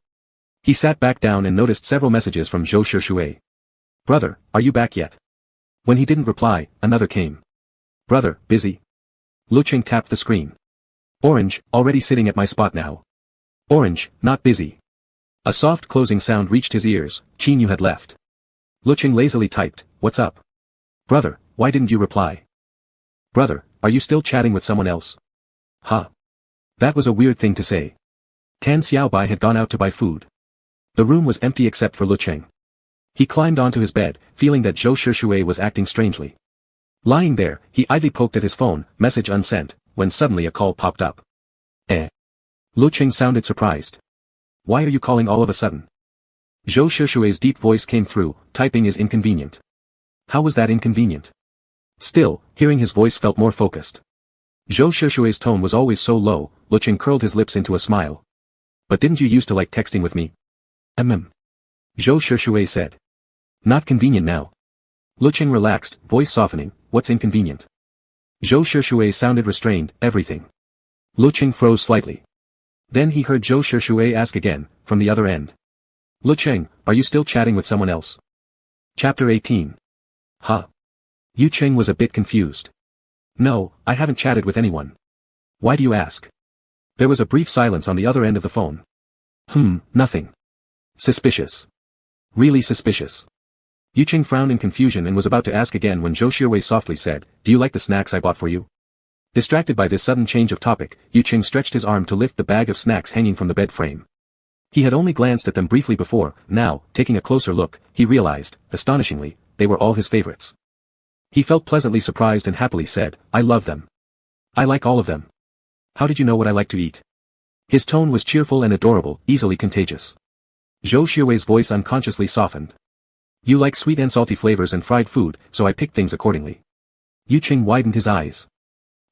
He sat back down and noticed several messages from Zhou Shishue. Brother, are you back yet? When he didn't reply, another came. Brother, busy. Lecheng tapped the screen. Orange, already sitting at my spot now. Orange, not busy. A soft closing sound reached his ears. Qin Yu had left. Lecheng lazily typed, what's up? Brother, why didn't you reply? Brother, are you still chatting with someone else? Huh. That was a weird thing to say. Tan Xiaobai had gone out to buy food. The room was empty except for Lecheng. He climbed onto his bed, feeling that Zhou Shishue was acting strangely. Lying there, he idly poked at his phone, message unsent, when suddenly a call popped up. Lecheng sounded surprised. Why are you calling all of a sudden? Zhou Shishue's deep voice came through. Typing is inconvenient. How was that inconvenient? Still, hearing his voice felt more focused. Zhou Shishue's tone was always so low. Lecheng curled his lips into a smile. But didn't you used to like texting with me? Zhou Shishue said. Not convenient now. Lecheng relaxed, voice softening. What's inconvenient? Zhou Shishue sounded restrained. Everything. Lecheng froze slightly. Then he heard Zhou Shishue ask again, from the other end. Lecheng, are you still chatting with someone else? Chapter 18. Huh. Lecheng was a bit confused. No, I haven't chatted with anyone. Why do you ask? There was a brief silence on the other end of the phone. Nothing. Suspicious. Really suspicious. Lecheng frowned in confusion and was about to ask again when Zhou Shishue softly said, do you like the snacks I bought for you? Distracted by this sudden change of topic, Lecheng stretched his arm to lift the bag of snacks hanging from the bed frame. He had only glanced at them briefly before. Now, taking a closer look, he realized, astonishingly, they were all his favorites. He felt pleasantly surprised and happily said, I love them. I like all of them. How did you know what I like to eat? His tone was cheerful and adorable, easily contagious. Zhou Shishue's voice unconsciously softened. You like sweet and salty flavors and fried food, so I picked things accordingly. Cheng widened his eyes.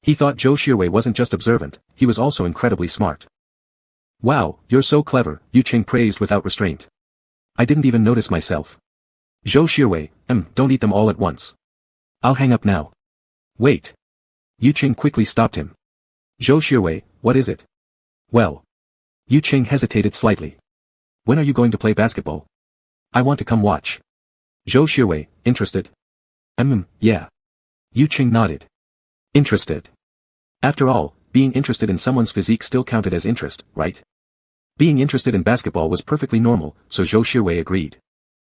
He thought Zhou Xuewei wasn't just observant, he was also incredibly smart. Wow, you're so clever, Cheng praised without restraint. I didn't even notice myself. Zhou Xuewei, don't eat them all at once. I'll hang up now. Wait. Cheng quickly stopped him. Zhou Xuewei, what is it? Well. Cheng hesitated slightly. When are you going to play basketball? I want to come watch. Zhou Xuewei, interested? Yeah. Cheng nodded. Interested. After all, being interested in someone's physique still counted as interest, right? Being interested in basketball was perfectly normal, so Zhou Xuewei agreed.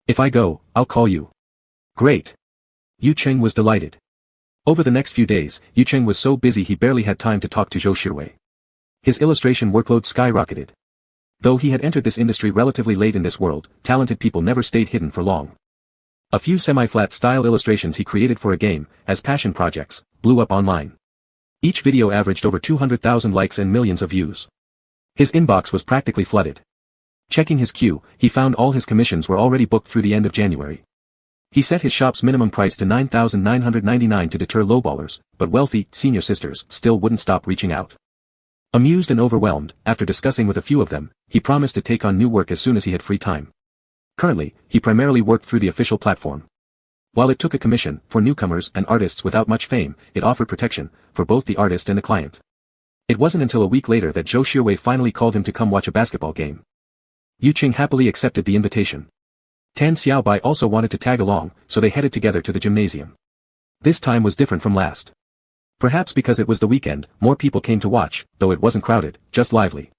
If I go, I'll call you. Great. Cheng was delighted. Over the next few days, Cheng was so busy he barely had time to talk to Zhou Xuewei. His illustration workload skyrocketed. Though he had entered this industry relatively late in this world, talented people never stayed hidden for long. A few semi-flat style illustrations he created for a game, as passion projects, blew up online. Each video averaged over 200,000 likes and millions of views. His inbox was practically flooded. Checking his queue, he found all his commissions were already booked through the end of January. He set his shop's minimum price to $9,999 to deter lowballers, but wealthy, senior sisters still wouldn't stop reaching out. Amused and overwhelmed, after discussing with a few of them, he promised to take on new work as soon as he had free time. Currently, he primarily worked through the official platform. While it took a commission, for newcomers and artists without much fame, it offered protection, for both the artist and the client. It wasn't until a week later that Zhou Xuewei finally called him to come watch a basketball game. Cheng happily accepted the invitation. Tan Xiaobai also wanted to tag along, so they headed together to the gymnasium. This time was different from last. Perhaps because it was the weekend, more people came to watch, though it wasn't crowded, just lively.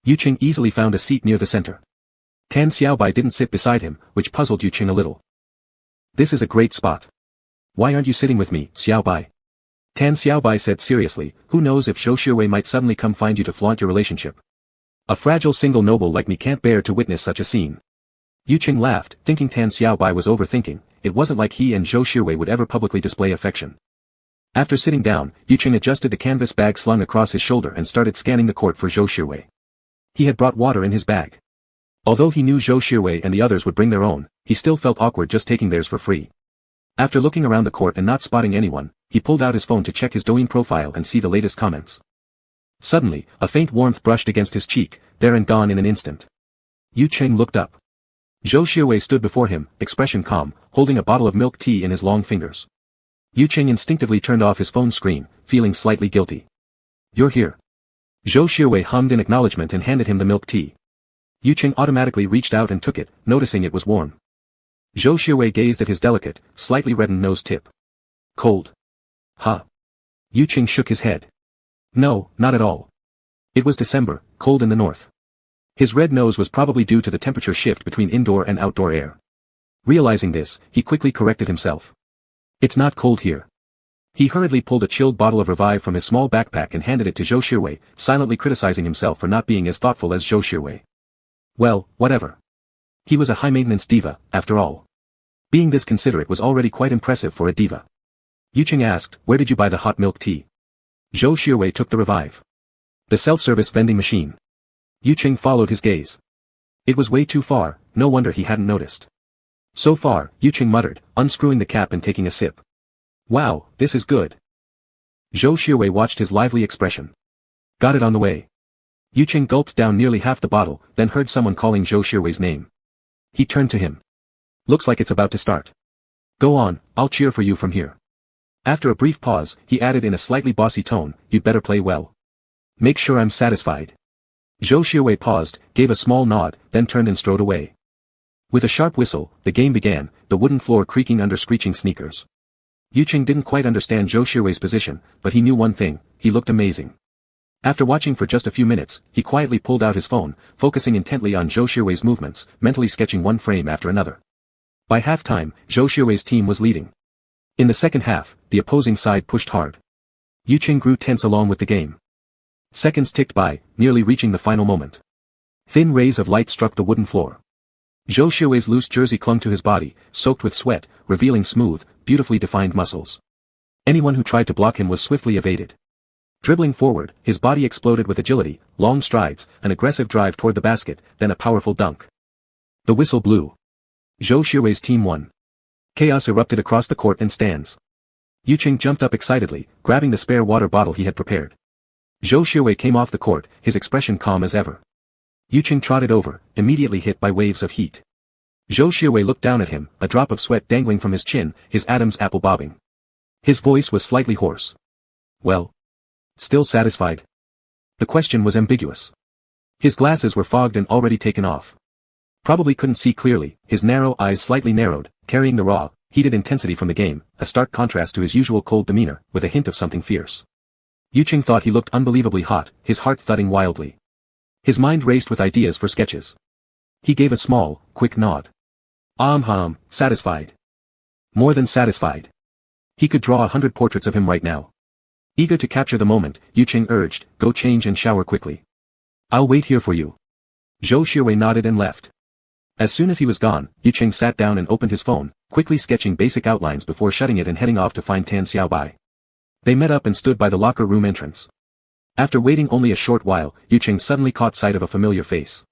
Cheng easily found a seat near the center. Tan Xiaobai didn't sit beside him, which puzzled Cheng a little. This is a great spot. Why aren't you sitting with me, Xiaobai? Tan Xiaobai said seriously, who knows if Zhou Xuewei might suddenly come find you to flaunt your relationship. A fragile single noble like me can't bear to witness such a scene. Cheng laughed, thinking Tan Xiaobai was overthinking. It wasn't like he and Zhou Xuewei would ever publicly display affection. After sitting down, Cheng adjusted the canvas bag slung across his shoulder and started scanning the court for Zhou Xuewei. He had brought water in his bag. Although he knew Zhou Xuewei and the others would bring their own, he still felt awkward just taking theirs for free. After looking around the court and not spotting anyone, he pulled out his phone to check his Douyin profile and see the latest comments. Suddenly, a faint warmth brushed against his cheek, there and gone in an instant. Cheng looked up. Zhou Xuewei stood before him, expression calm, holding a bottle of milk tea in his long fingers. Cheng instinctively turned off his phone screen, feeling slightly guilty. You're here. Zhou Xuewei hummed in acknowledgement and handed him the milk tea. Cheng automatically reached out and took it, noticing it was warm. Zhou Xuewei gazed at his delicate, slightly reddened nose tip. Cold. Huh. Cheng shook his head. No, not at all. It was December, cold in the north. His red nose was probably due to the temperature shift between indoor and outdoor air. Realizing this, he quickly corrected himself. It's not cold here. He hurriedly pulled a chilled bottle of Revive from his small backpack and handed it to Zhou Xuewei, silently criticizing himself for not being as thoughtful as Zhou Xuewei. Well, whatever. He was a high-maintenance diva, after all. Being this considerate was already quite impressive for a diva. Cheng asked, where did you buy the hot milk tea? Zhou Xuewei took the Revive. The self-service vending machine. Cheng followed his gaze. It was way too far, no wonder he hadn't noticed. So far, Cheng muttered, unscrewing the cap and taking a sip. Wow, this is good. Zhou Xuewei watched his lively expression. Got it on the way. Cheng gulped down nearly half the bottle, then heard someone calling Zhou Xuewei's name. He turned to him. Looks like it's about to start. Go on, I'll cheer for you from here. After a brief pause, he added in a slightly bossy tone, you'd better play well. Make sure I'm satisfied. Zhou Xuewei paused, gave a small nod, then turned and strode away. With a sharp whistle, the game began, the wooden floor creaking under screeching sneakers. Cheng didn't quite understand Zhou Xuewei's position, but he knew one thing, he looked amazing. After watching for just a few minutes, he quietly pulled out his phone, focusing intently on Zhou Xuewei's movements, mentally sketching one frame after another. By halftime, Zhou Xuewei's team was leading. In the second half, the opposing side pushed hard. Cheng grew tense along with the game. Seconds ticked by, nearly reaching the final moment. Thin rays of light struck the wooden floor. Zhou Xuewei's loose jersey clung to his body, soaked with sweat, revealing smooth, beautifully defined muscles. Anyone who tried to block him was swiftly evaded. Dribbling forward, his body exploded with agility, long strides, an aggressive drive toward the basket, then a powerful dunk. The whistle blew. Zhou Xuewei's team won. Chaos erupted across the court and stands. Lecheng jumped up excitedly, grabbing the spare water bottle he had prepared. Zhou Xuewei came off the court, his expression calm as ever. Lecheng trotted over, immediately hit by waves of heat. Zhou Xuewei looked down at him, a drop of sweat dangling from his chin, his Adam's apple bobbing. His voice was slightly hoarse. Well? Still satisfied? The question was ambiguous. His glasses were fogged and already taken off. Probably couldn't see clearly, his narrow eyes slightly narrowed, carrying the raw, heated intensity from the game, a stark contrast to his usual cold demeanor, with a hint of something fierce. Lecheng thought he looked unbelievably hot, his heart thudding wildly. His mind raced with ideas for sketches. He gave a small, quick nod. Satisfied. More than satisfied. He could draw 100 portraits of him right now. Eager to capture the moment, Lecheng urged, go change and shower quickly. I'll wait here for you. Zhou Xuewei nodded and left. As soon as he was gone, Lecheng sat down and opened his phone, quickly sketching basic outlines before shutting it and heading off to find Tan Xiaobai. They met up and stood by the locker room entrance. After waiting only a short while, Lecheng suddenly caught sight of a familiar face.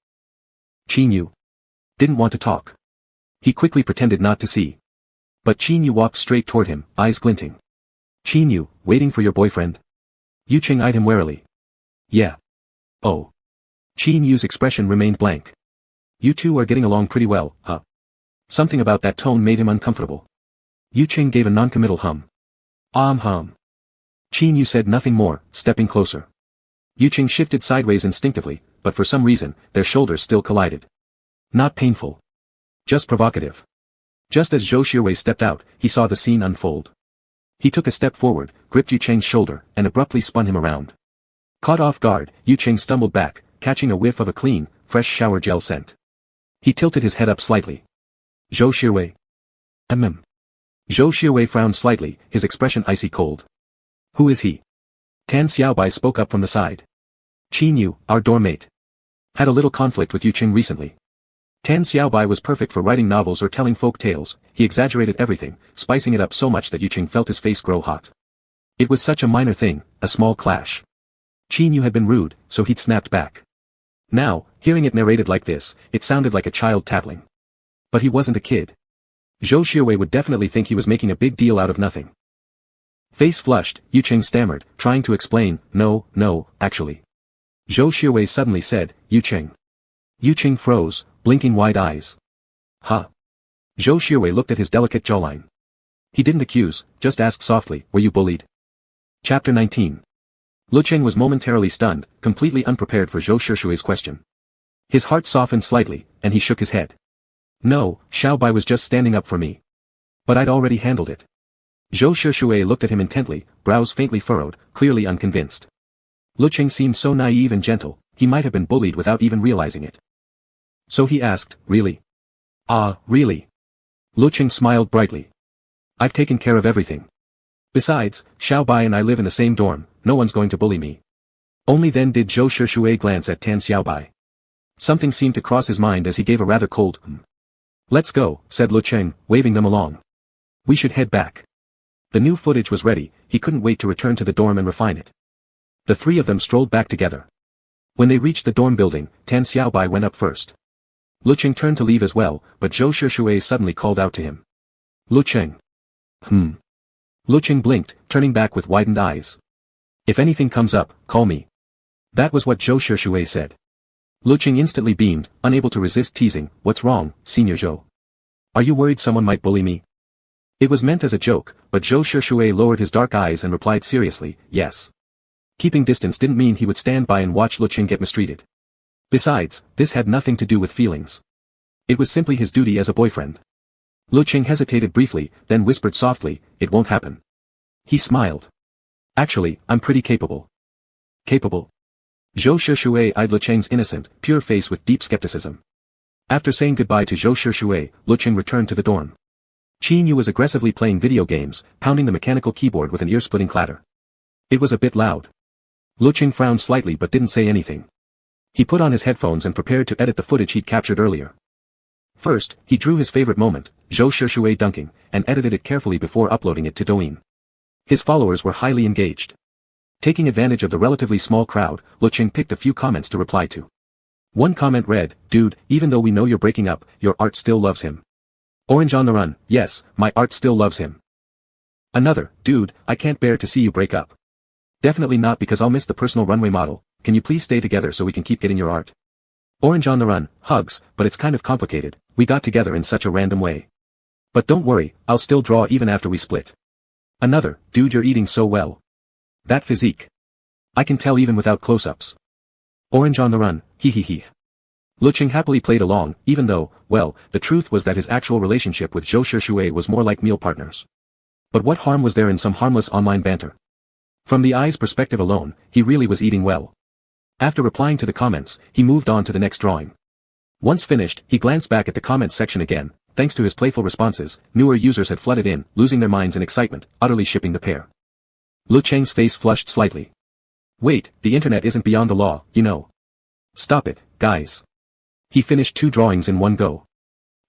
Qin Yu. Didn't want to talk. He quickly pretended not to see. But Qin Yu walked straight toward him, eyes glinting. Qin Yu, waiting for your boyfriend? Lecheng eyed him warily. Yeah. Oh. Qin Yu's expression remained blank. You two are getting along pretty well, huh? Something about that tone made him uncomfortable. Lecheng gave a noncommittal hum. Qin Yu said nothing more, stepping closer. Lecheng shifted sideways instinctively, but for some reason, their shoulders still collided. Not painful. Just provocative. Just as Zhou Xuewei stepped out, he saw the scene unfold. He took a step forward, gripped Lecheng's shoulder, and abruptly spun him around. Caught off guard, Lecheng stumbled back, catching a whiff of a clean, fresh shower gel scent. He tilted his head up slightly. Zhou Xuewei. Zhou Xuewei frowned slightly, his expression icy cold. Who is he? Tan Xiaobai spoke up from the side. Qin Yu, our dorm mate. Had a little conflict with Lecheng recently. Tan Xiaobai was perfect for writing novels or telling folk tales, he exaggerated everything, spicing it up so much that Lecheng felt his face grow hot. It was such a minor thing, a small clash. Qin Yu had been rude, so he'd snapped back. Now, hearing it narrated like this, it sounded like a child tattling. But he wasn't a kid. Zhou Xuewei would definitely think he was making a big deal out of nothing. Face flushed, Lecheng stammered, trying to explain, no, actually. Zhou Xuewei suddenly said, Lecheng. Lecheng froze, blinking wide eyes. Huh? Zhou Xuewei looked at his delicate jawline. He didn't accuse, just asked softly, were you bullied? Chapter 19. Lecheng was momentarily stunned, completely unprepared for Zhou Xuewei's question. His heart softened slightly, and he shook his head. No, Xiaobai was just standing up for me. But I'd already handled it. Zhou Xuewei looked at him intently, brows faintly furrowed, clearly unconvinced. Lecheng seemed so naive and gentle, he might have been bullied without even realizing it. So he asked, really? Really? Lecheng smiled brightly. I've taken care of everything. Besides, Xiaobai and I live in the same dorm, no one's going to bully me. Only then did Zhou Xuewei glance at Tan Xiaobai. Something seemed to cross his mind as he gave a rather cold Let's go, said Lecheng, waving them along. We should head back. The new footage was ready, he couldn't wait to return to the dorm and refine it. The three of them strolled back together. When they reached the dorm building, Tan Xiaobai went up first. Lecheng turned to leave as well, but Zhou Xuewei suddenly called out to him. Lecheng. Lecheng blinked, turning back with widened eyes. If anything comes up, call me. That was what Zhou Xuewei said. Lecheng instantly beamed, unable to resist teasing, what's wrong, Senior Zhou? Are you worried someone might bully me? It was meant as a joke, but Zhou Xuewei lowered his dark eyes and replied seriously, yes. Keeping distance didn't mean he would stand by and watch Lecheng get mistreated. Besides, this had nothing to do with feelings. It was simply his duty as a boyfriend. Lecheng hesitated briefly, then whispered softly, it won't happen. He smiled. Actually, I'm pretty capable. Capable? Zhou Xuewei eyed Lecheng's innocent, pure face with deep skepticism. After saying goodbye to Zhou Xuewei, Lecheng returned to the dorm. Qin Yu was aggressively playing video games, pounding the mechanical keyboard with an ear-splitting clatter. It was a bit loud. Lecheng frowned slightly but didn't say anything. He put on his headphones and prepared to edit the footage he'd captured earlier. First, he drew his favorite moment, Zhou Xuewei dunking, and edited it carefully before uploading it to Douyin. His followers were highly engaged. Taking advantage of the relatively small crowd, Lecheng picked a few comments to reply to. One comment read, dude, even though we know you're breaking up, your art still loves him. Orange on the run, yes, my art still loves him. Another, dude, I can't bear to see you break up. Definitely not because I'll miss the personal runway model, can you please stay together so we can keep getting your art? Orange on the run, hugs, but it's kind of complicated, we got together in such a random way. But don't worry, I'll still draw even after we split. Another, dude you're eating so well. That physique. I can tell even without close-ups. Orange on the run, hehehe. Lecheng happily played along, even though, well, the truth was that his actual relationship with Zhou Shishue was more like meal partners. But what harm was there in some harmless online banter? From the eye's perspective alone, he really was eating well. After replying to the comments, he moved on to the next drawing. Once finished, he glanced back at the comments section again. Thanks to his playful responses, newer users had flooded in, losing their minds in excitement, utterly shipping the pair. Lecheng's face flushed slightly. Wait, the internet isn't beyond the law, you know. Stop it, guys. He finished 2 drawings in one go.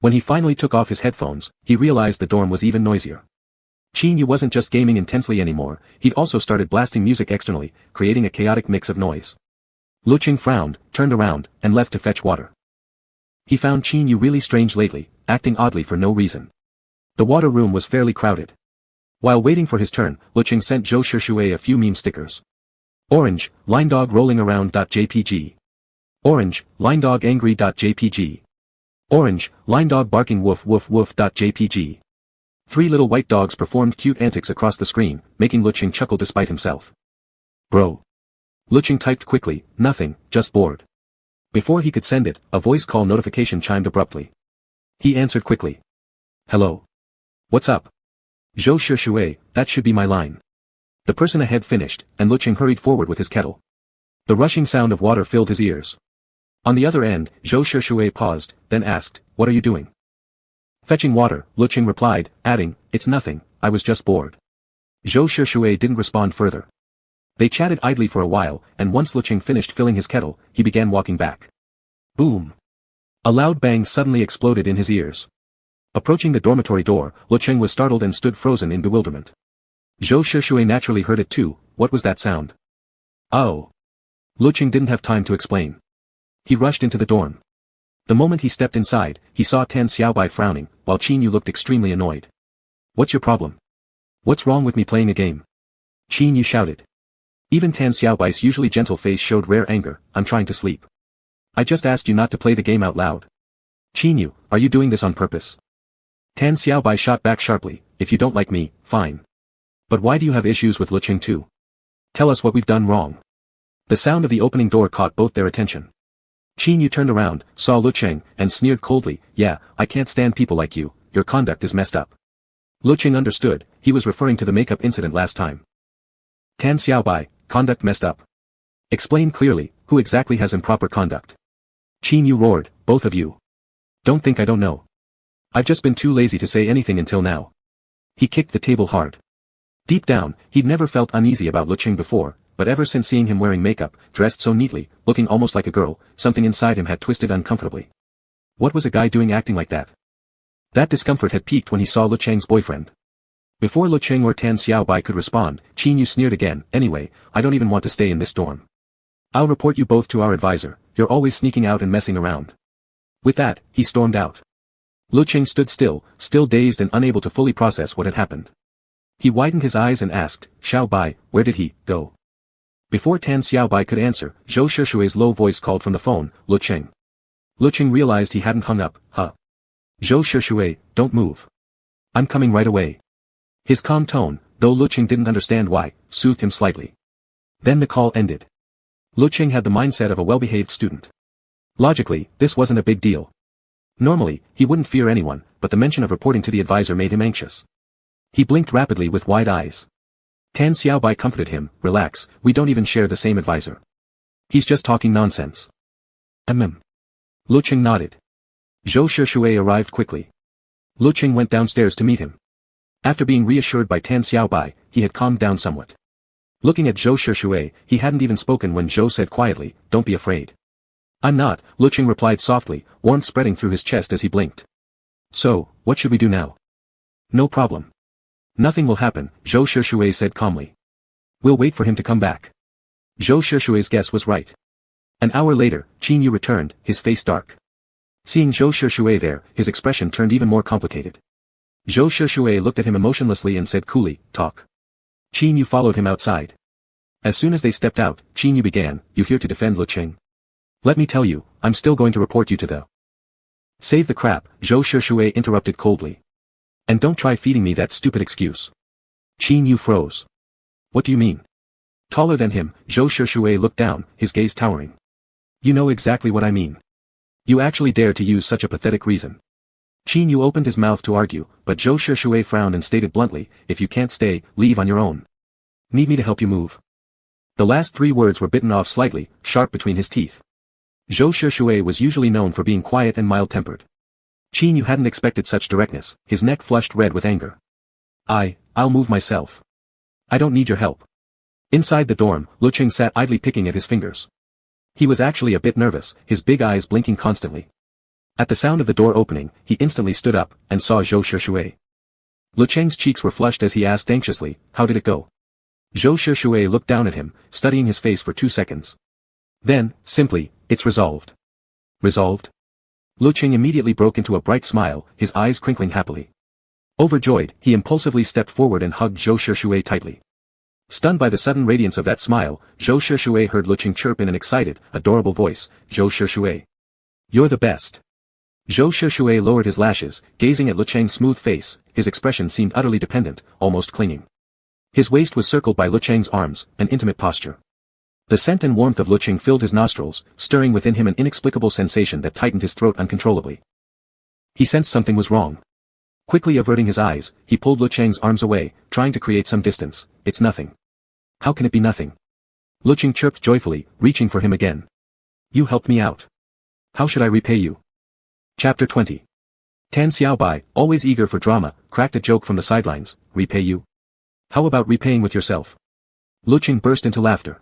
When he finally took off his headphones, he realized the dorm was even noisier. Qin Yu wasn't just gaming intensely anymore, he'd also started blasting music externally, creating a chaotic mix of noise. Lecheng frowned, turned around, and left to fetch water. He found Qin Yu really strange lately, acting oddly for no reason. The water room was fairly crowded. While waiting for his turn, Lecheng sent Zhou Shishue a few meme stickers. Orange, line dog rolling around.jpg. Orange, line dog angry.jpg. Orange, line dog barking woof woof woof.jpg. 3 little white dogs performed cute antics across the screen, making Lecheng chuckle despite himself. Bro. Lecheng typed quickly, nothing, just bored. Before he could send it, a voice call notification chimed abruptly. He answered quickly. Hello. What's up? Zhou Shishue, that should be my line. The person ahead finished, and Lecheng hurried forward with his kettle. The rushing sound of water filled his ears. On the other end, Zhou Shishue paused, then asked, what are you doing? Fetching water, Lecheng replied, adding, it's nothing, I was just bored. Zhou Shishue didn't respond further. They chatted idly for a while, and once Lecheng finished filling his kettle, he began walking back. Boom! A loud bang suddenly exploded in his ears. Approaching the dormitory door, Lecheng was startled and stood frozen in bewilderment. Zhou Shishue naturally heard it too. What was that sound? Oh! Lecheng didn't have time to explain. He rushed into the dorm. The moment he stepped inside, he saw Tan Xiaobai frowning, while Qin Yu looked extremely annoyed. What's your problem? What's wrong with me playing a game? Qin Yu shouted. Even Tan Xiaobai's usually gentle face showed rare anger. I'm trying to sleep. I just asked you not to play the game out loud. Qin Yu, are you doing this on purpose? Tan Xiaobai shot back sharply, if you don't like me, fine. But why do you have issues with Lecheng too? Tell us what we've done wrong. The sound of the opening door caught both their attention. Qin Yu turned around, saw Lecheng, and sneered coldly, yeah, I can't stand people like you, your conduct is messed up. Lecheng understood, he was referring to the makeup incident last time. Tan Xiaobai, conduct messed up. Explain clearly, who exactly has improper conduct? Qin Yu roared, both of you. Don't think I don't know. I've just been too lazy to say anything until now. He kicked the table hard. Deep down, he'd never felt uneasy about Lecheng before, but ever since seeing him wearing makeup, dressed so neatly, looking almost like a girl, something inside him had twisted uncomfortably. What was a guy doing acting like that? That discomfort had peaked when he saw Lecheng's boyfriend. Before Lecheng or Tan Xiaobai could respond, Qin Yu sneered again, anyway, I don't even want to stay in this dorm. I'll report you both to our advisor, you're always sneaking out and messing around. With that, he stormed out. Lecheng stood still dazed and unable to fully process what had happened. He widened his eyes and asked, Xiaobai, where did he go? Before Tan Xiaobai could answer, Zhou Shishue's low voice called from the phone, Lecheng. Lecheng realized he hadn't hung up, Zhou Shishue, don't move. I'm coming right away. His calm tone, though Lecheng didn't understand why, soothed him slightly. Then the call ended. Lecheng had the mindset of a well-behaved student. Logically, this wasn't a big deal. Normally, he wouldn't fear anyone, but the mention of reporting to the advisor made him anxious. He blinked rapidly with wide eyes. Tan Xiaobai comforted him, relax, we don't even share the same advisor. He's just talking nonsense. Lecheng nodded. Zhou Shishue arrived quickly. Lecheng went downstairs to meet him. After being reassured by Tan Xiaobai, he had calmed down somewhat. Looking at Zhou Shishue, he hadn't even spoken when Zhou said quietly, don't be afraid. I'm not, Lecheng replied softly, warmth spreading through his chest as he blinked. So, what should we do now? No problem. Nothing will happen, Zhou Shishue said calmly. We'll wait for him to come back. Zhou Shishue's guess was right. An hour later, Qin Yu returned, his face dark. Seeing Zhou Shishue there, his expression turned even more complicated. Zhou Shushui looked at him emotionlessly and said coolly, talk. Qin Yu followed him outside. As soon as they stepped out, Qin Yu began, you here to defend Lecheng? Let me tell you, I'm still going to report you to the... Save the crap, Zhou Shushui interrupted coldly. And don't try feeding me that stupid excuse. Qin Yu froze. What do you mean? Taller than him, Zhou Shushui looked down, his gaze towering. You know exactly what I mean. You actually dare to use such a pathetic reason. Qin Yu opened his mouth to argue, but Zhou Shushui frowned and stated bluntly, if you can't stay, leave on your own. Need me to help you move? The last 3 words were bitten off slightly, sharp between his teeth. Zhou Shushui was usually known for being quiet and mild-tempered. Qin Yu hadn't expected such directness, his neck flushed red with anger. I'll move myself. I don't need your help. Inside the dorm, Lecheng sat idly picking at his fingers. He was actually a bit nervous, his big eyes blinking constantly. At the sound of the door opening, he instantly stood up, and saw Zhou Shushui. Lecheng's cheeks were flushed as he asked anxiously, how did it go? Zhou Shushui looked down at him, studying his face for 2 seconds. Then, simply, it's resolved. Resolved? Lecheng immediately broke into a bright smile, his eyes crinkling happily. Overjoyed, he impulsively stepped forward and hugged Zhou Shushui tightly. Stunned by the sudden radiance of that smile, Zhou Shushui heard Lecheng chirp in an excited, adorable voice, Zhou Shushui. You're the best. Zhou Shushui lowered his lashes, gazing at Lecheng's smooth face, his expression seemed utterly dependent, almost clinging. His waist was circled by Lecheng's arms, an intimate posture. The scent and warmth of Lecheng filled his nostrils, stirring within him an inexplicable sensation that tightened his throat uncontrollably. He sensed something was wrong. Quickly averting his eyes, he pulled Lecheng's arms away, trying to create some distance. It's nothing. How can it be nothing? Lecheng chirped joyfully, reaching for him again. You helped me out. How should I repay you? Chapter 20. Tan Xiaobai, always eager for drama, cracked a joke from the sidelines, repay you? How about repaying with yourself? Lecheng burst into laughter.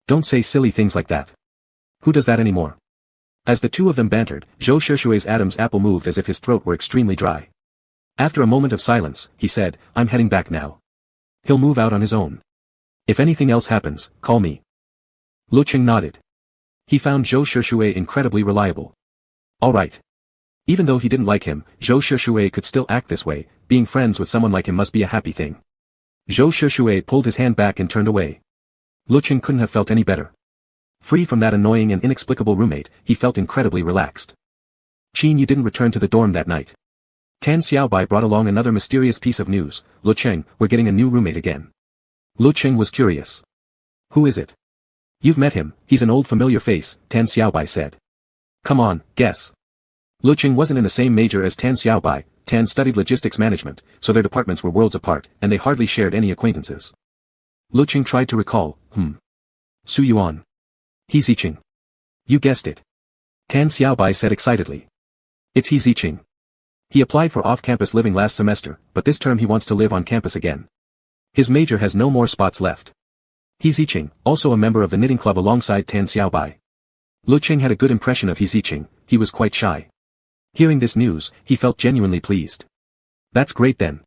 Don't say silly things like that. Who does that anymore? As the two of them bantered, Zhou Shushui's Adam's apple moved as if his throat were extremely dry. After a moment of silence, he said, I'm heading back now. He'll move out on his own. If anything else happens, call me. Lecheng nodded. He found Zhou Shushui incredibly reliable. Alright. Even though he didn't like him, Zhou Shushui could still act this way, being friends with someone like him must be a happy thing. Zhou Shushui pulled his hand back and turned away. Lecheng couldn't have felt any better. Free from that annoying and inexplicable roommate, he felt incredibly relaxed. Qin Yu didn't return to the dorm that night. Tan Xiaobai brought along another mysterious piece of news, Lecheng, we're getting a new roommate again. Lecheng was curious. Who is it? You've met him, he's an old familiar face, Tan Xiaobai said. Come on, guess. Lecheng wasn't in the same major as Tan Xiaobai, Tan studied logistics management, so their departments were worlds apart, and they hardly shared any acquaintances. Lecheng tried to recall, Su Yuan. He Ziqing. You guessed it. Tan Xiaobai said excitedly. It's He Ziqing. He applied for off-campus living last semester, but this term he wants to live on campus again. His major has no more spots left. He Ziqing, also a member of the knitting club alongside Tan Xiaobai. Lecheng had a good impression of He Ziqing, he was quite shy. Hearing this news, he felt genuinely pleased. That's great then.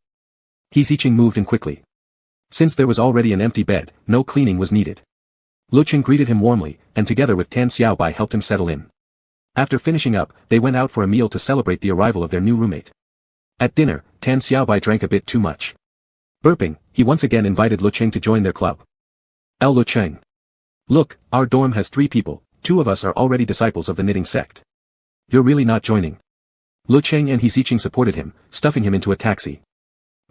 He Ziqing moved in quickly. Since there was already an empty bed, no cleaning was needed. Lecheng greeted him warmly, and together with Tan Xiaobai helped him settle in. After finishing up, they went out for a meal to celebrate the arrival of their new roommate. At dinner, Tan Xiaobai drank a bit too much. Burping, he once again invited Lecheng to join their club. Lecheng. Look, our dorm has 3 people, 2 of us are already disciples of the knitting sect. You're really not joining. Lecheng and He Ziqing supported him, stuffing him into a taxi.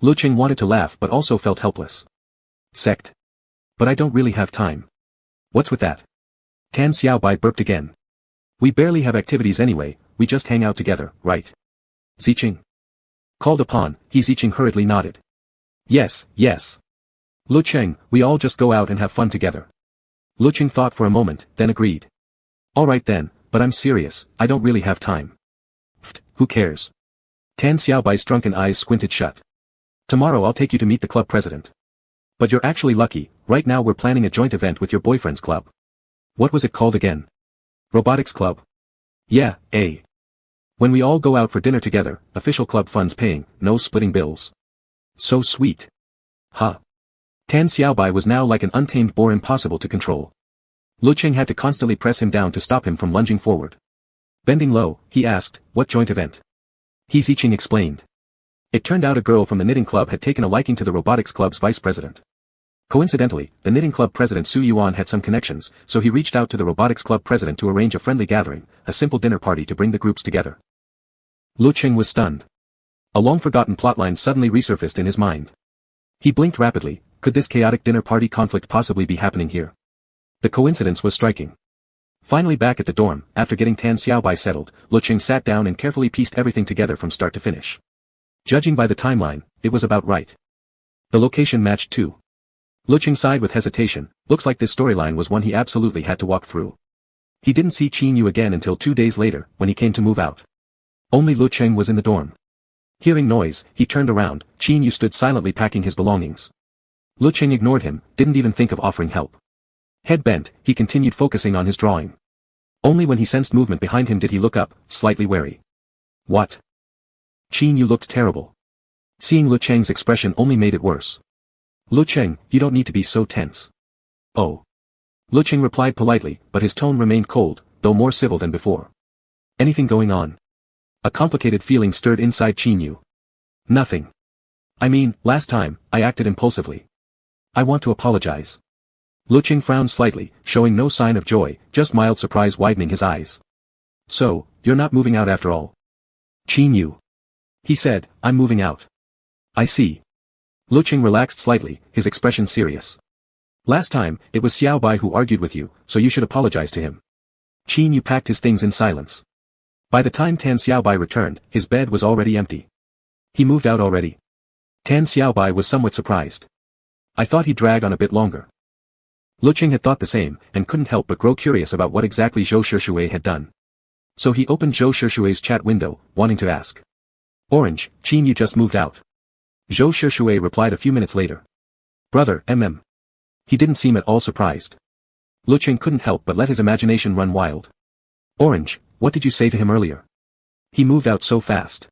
Lecheng wanted to laugh but also felt helpless. Sect. But I don't really have time. What's with that? Tan Xiaobai burped again. We barely have activities anyway, we just hang out together, right? Ziqing. Called upon, He Ziqing hurriedly nodded. Yes, yes. Lecheng, we all just go out and have fun together. Lecheng thought for a moment, then agreed. Alright then, but I'm serious, I don't really have time. Who cares? Tan Xiaobai's drunken eyes squinted shut. Tomorrow I'll take you to meet the club president. But you're actually lucky, right now we're planning a joint event with your boyfriend's club. What was it called again? Robotics club? Yeah, eh. When we all go out for dinner together, official club funds paying, no splitting bills. So sweet. Huh. Tan Xiaobai was now like an untamed boar impossible to control. Lecheng had to constantly press him down to stop him from lunging forward. Bending low, he asked, what joint event? He Ziqing explained. It turned out a girl from the knitting club had taken a liking to the robotics club's vice president. Coincidentally, the knitting club president Su Yuan had some connections, so he reached out to the robotics club president to arrange a friendly gathering, a simple dinner party to bring the groups together. Lecheng was stunned. A long-forgotten plotline suddenly resurfaced in his mind. He blinked rapidly. Could this chaotic dinner party conflict possibly be happening here? The coincidence was striking. Finally back at the dorm, after getting Tan Xiaobai settled, Lecheng sat down and carefully pieced everything together from start to finish. Judging by the timeline, it was about right. The location matched too. Lecheng sighed with hesitation. Looks like this storyline was one he absolutely had to walk through. He didn't see Qin Yu again until 2 days later, when he came to move out. Only Lecheng was in the dorm. Hearing noise, he turned around. Qin Yu stood silently packing his belongings. Lecheng ignored him, didn't even think of offering help. Head bent, he continued focusing on his drawing. Only when he sensed movement behind him did he look up, slightly wary. What? Qin Yu looked terrible. Seeing Lecheng's expression only made it worse. Lecheng, you don't need to be so tense. Oh. Lecheng replied politely, but his tone remained cold, though more civil than before. Anything going on? A complicated feeling stirred inside Qin Yu. Nothing. I mean, last time, I acted impulsively. I want to apologize. Lecheng frowned slightly, showing no sign of joy, just mild surprise widening his eyes. So, you're not moving out after all? Qin Yu. He said, I'm moving out. I see. Lecheng relaxed slightly, his expression serious. Last time, it was Xiaobai who argued with you, so you should apologize to him. Qin Yu packed his things in silence. By the time Tan Xiaobai returned, his bed was already empty. He moved out already. Tan Xiaobai was somewhat surprised. I thought he'd drag on a bit longer. Lecheng had thought the same, and couldn't help but grow curious about what exactly Zhou Shushui had done. So he opened Zhou Shushui's chat window, wanting to ask. Orange, Qin Yu just moved out. Zhou Shushui replied a few minutes later. Brother, He didn't seem at all surprised. Lecheng couldn't help but let his imagination run wild. Orange, what did you say to him earlier? He moved out so fast.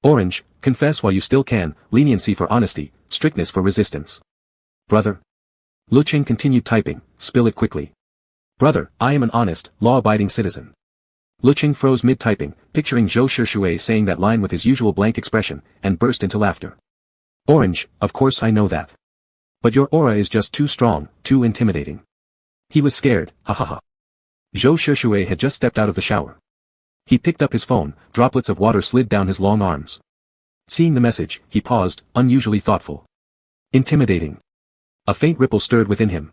Orange, confess while you still can, leniency for honesty, strictness for resistance. Brother. Lecheng continued typing, spill it quickly. Brother, I am an honest, law-abiding citizen. Lecheng froze mid-typing, picturing Zhou Shushui saying that line with his usual blank expression, and burst into laughter. Orange, of course I know that. But your aura is just too strong, too intimidating. He was scared, ha ha ha. Zhou Shushui had just stepped out of the shower. He picked up his phone, droplets of water slid down his long arms. Seeing the message, he paused, unusually thoughtful. Intimidating. A faint ripple stirred within him.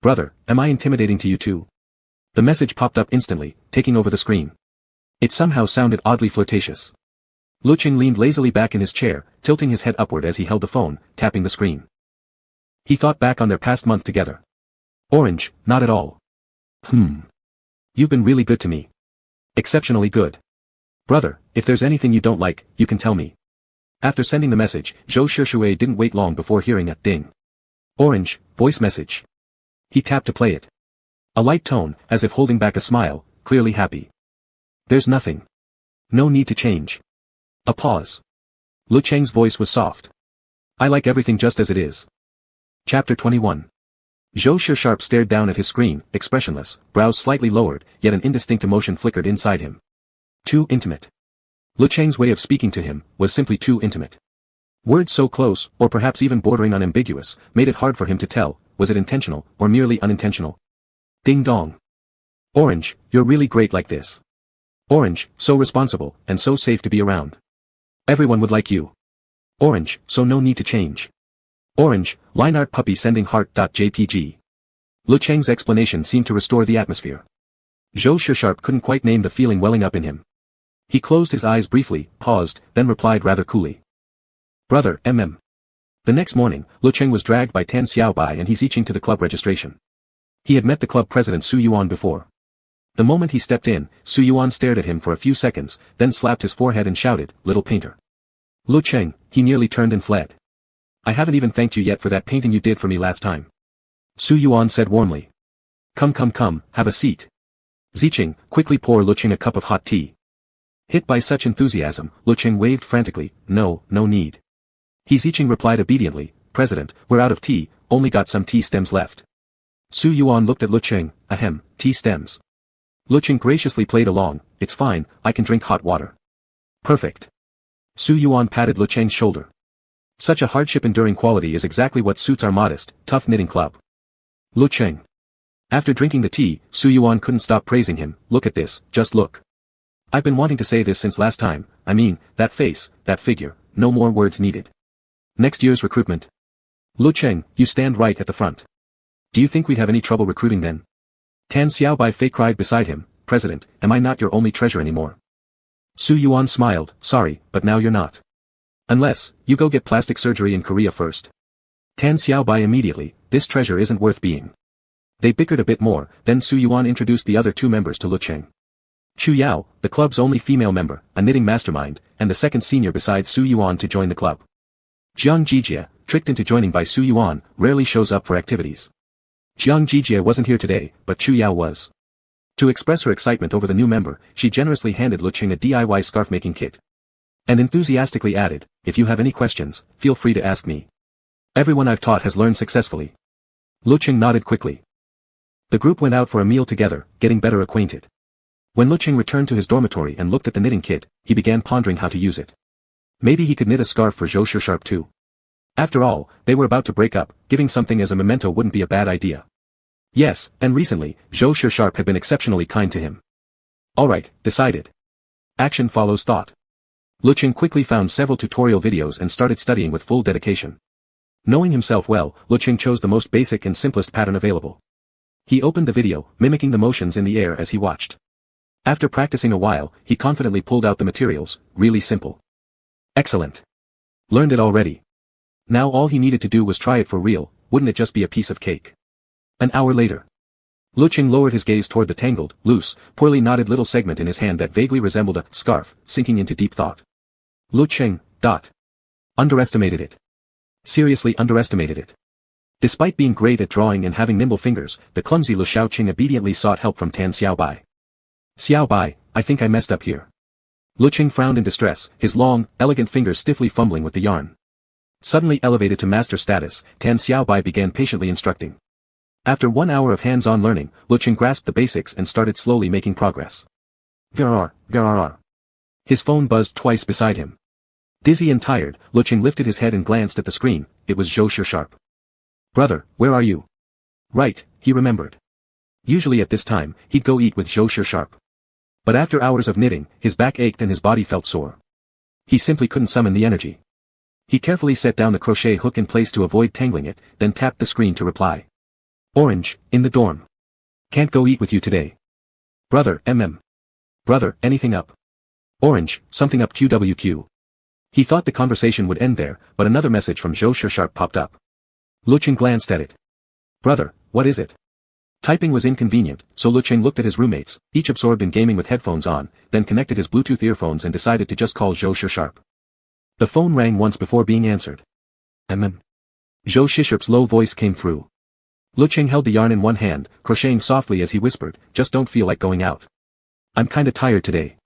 Brother, am I intimidating to you too? The message popped up instantly, taking over the screen. It somehow sounded oddly flirtatious. Lecheng leaned lazily back in his chair, tilting his head upward as he held the phone, tapping the screen. He thought back on their past month together. Orange, not at all. You've been really good to me. Exceptionally good. Brother, if there's anything you don't like, you can tell me. After sending the message, Zhou Shushui didn't wait long before hearing a ding. Orange, voice message. He tapped to play it. A light tone, as if holding back a smile, clearly happy. There's nothing. No need to change. A pause. Lecheng's voice was soft. I like everything just as it is. Chapter 21. Zhou Shisharp stared down at his screen, expressionless, brows slightly lowered, yet an indistinct emotion flickered inside him. Too intimate. Lecheng's way of speaking to him was simply too intimate. Words so close, or perhaps even bordering on ambiguous, made it hard for him to tell, was it intentional, or merely unintentional? Ding dong. Orange, you're really great like this. Orange, so responsible, and so safe to be around. Everyone would like you. Orange, so no need to change. Orange, line art puppy sending heart.jpg. Lecheng's explanation seemed to restore the atmosphere. Zhou Shisharp couldn't quite name the feeling welling up in him. He closed his eyes briefly, paused, then replied rather coolly. Brother, The next morning, Lecheng was dragged by Tan Xiaobai and Hehe to the club registration. He had met the club president Su Yuan before. The moment he stepped in, Su Yuan stared at him for a few seconds, then slapped his forehead and shouted, little painter. Lecheng, he nearly turned and fled. I haven't even thanked you yet for that painting you did for me last time. Su Yuan said warmly. Come, have a seat. Zicheng, quickly pour Lecheng a cup of hot tea. Hit by such enthusiasm, Lecheng waved frantically, no need. Zicheng replied obediently, President, we're out of tea, only got some tea stems left. Su Yuan looked at Lecheng, tea stems. Lecheng graciously played along, it's fine, I can drink hot water. Perfect. Su Yuan patted Lecheng's shoulder. Such a hardship-enduring quality is exactly what suits our modest, tough knitting club. Lecheng. After drinking the tea, Su Yuan couldn't stop praising him. Look at this, just look. I've been wanting to say this since last time, I mean, that face, that figure, no more words needed. Next year's recruitment. Lecheng, you stand right at the front. Do you think we'd have any trouble recruiting then? Tan Xiaobai fake cried beside him, President, am I not your only treasure anymore? Su Yuan smiled, sorry, but now you're not. Unless, you go get plastic surgery in Korea first. Tan Xiaobai immediately, this treasure isn't worth being. They bickered a bit more, then Su Yuan introduced the other two members to Lecheng. Chu Yao, the club's only female member, a knitting mastermind, and the second senior beside Su Yuan to join the club. Jiang Jijie, tricked into joining by Su Yuan, rarely shows up for activities. Jiang Jijie wasn't here today, but Chu Yao was. To express her excitement over the new member, she generously handed Lecheng a DIY scarf-making kit. And enthusiastically added, if you have any questions, feel free to ask me. Everyone I've taught has learned successfully. Lecheng nodded quickly. The group went out for a meal together, getting better acquainted. When Lecheng returned to his dormitory and looked at the knitting kit, he began pondering how to use it. Maybe he could knit a scarf for Zhou Sharp too. After all, they were about to break up, giving something as a memento wouldn't be a bad idea. Yes, and recently, Zhou Sharp had been exceptionally kind to him. Alright, decided. Action follows thought. Lecheng quickly found several tutorial videos and started studying with full dedication. Knowing himself well, Lecheng chose the most basic and simplest pattern available. He opened the video, mimicking the motions in the air as he watched. After practicing a while, he confidently pulled out the materials, really simple. Excellent. Learned it already. Now all he needed to do was try it for real, wouldn't it just be a piece of cake? An hour later. Lecheng lowered his gaze toward the tangled, loose, poorly knotted little segment in his hand that vaguely resembled a scarf, sinking into deep thought. Lecheng, underestimated it. Seriously underestimated it. Despite being great at drawing and having nimble fingers, the clumsy Lu Xiaoqing obediently sought help from Tan Xiaobai. Xiaobai, I think I messed up here. Lecheng frowned in distress, his long, elegant fingers stiffly fumbling with the yarn. Suddenly elevated to master status, Tan Xiaobai began patiently instructing. After 1 hour of hands-on learning, Lecheng grasped the basics and started slowly making progress. Grrr. His phone buzzed twice beside him. Dizzy and tired, Lecheng lifted his head and glanced at the screen. It was Zhou Sharp. Brother, where are you? Right, he remembered. Usually at this time, he'd go eat with Zhou Sharp. But after hours of knitting, his back ached and his body felt sore. He simply couldn't summon the energy. He carefully set down the crochet hook in place to avoid tangling it, then tapped the screen to reply. Orange, in the dorm. Can't go eat with you today. Brother, Brother, anything up? Orange, something up QWQ. He thought the conversation would end there, but another message from Zhou Sharp popped up. Lecheng glanced at it. Brother, what is it? Typing was inconvenient, so Lecheng looked at his roommates, each absorbed in gaming with headphones on, then connected his Bluetooth earphones and decided to just call Zhou Sharp. The phone rang once before being answered. Zhou Sharp's low voice came through. Lecheng held the yarn in one hand, crocheting softly as he whispered, just don't feel like going out. I'm kinda tired today.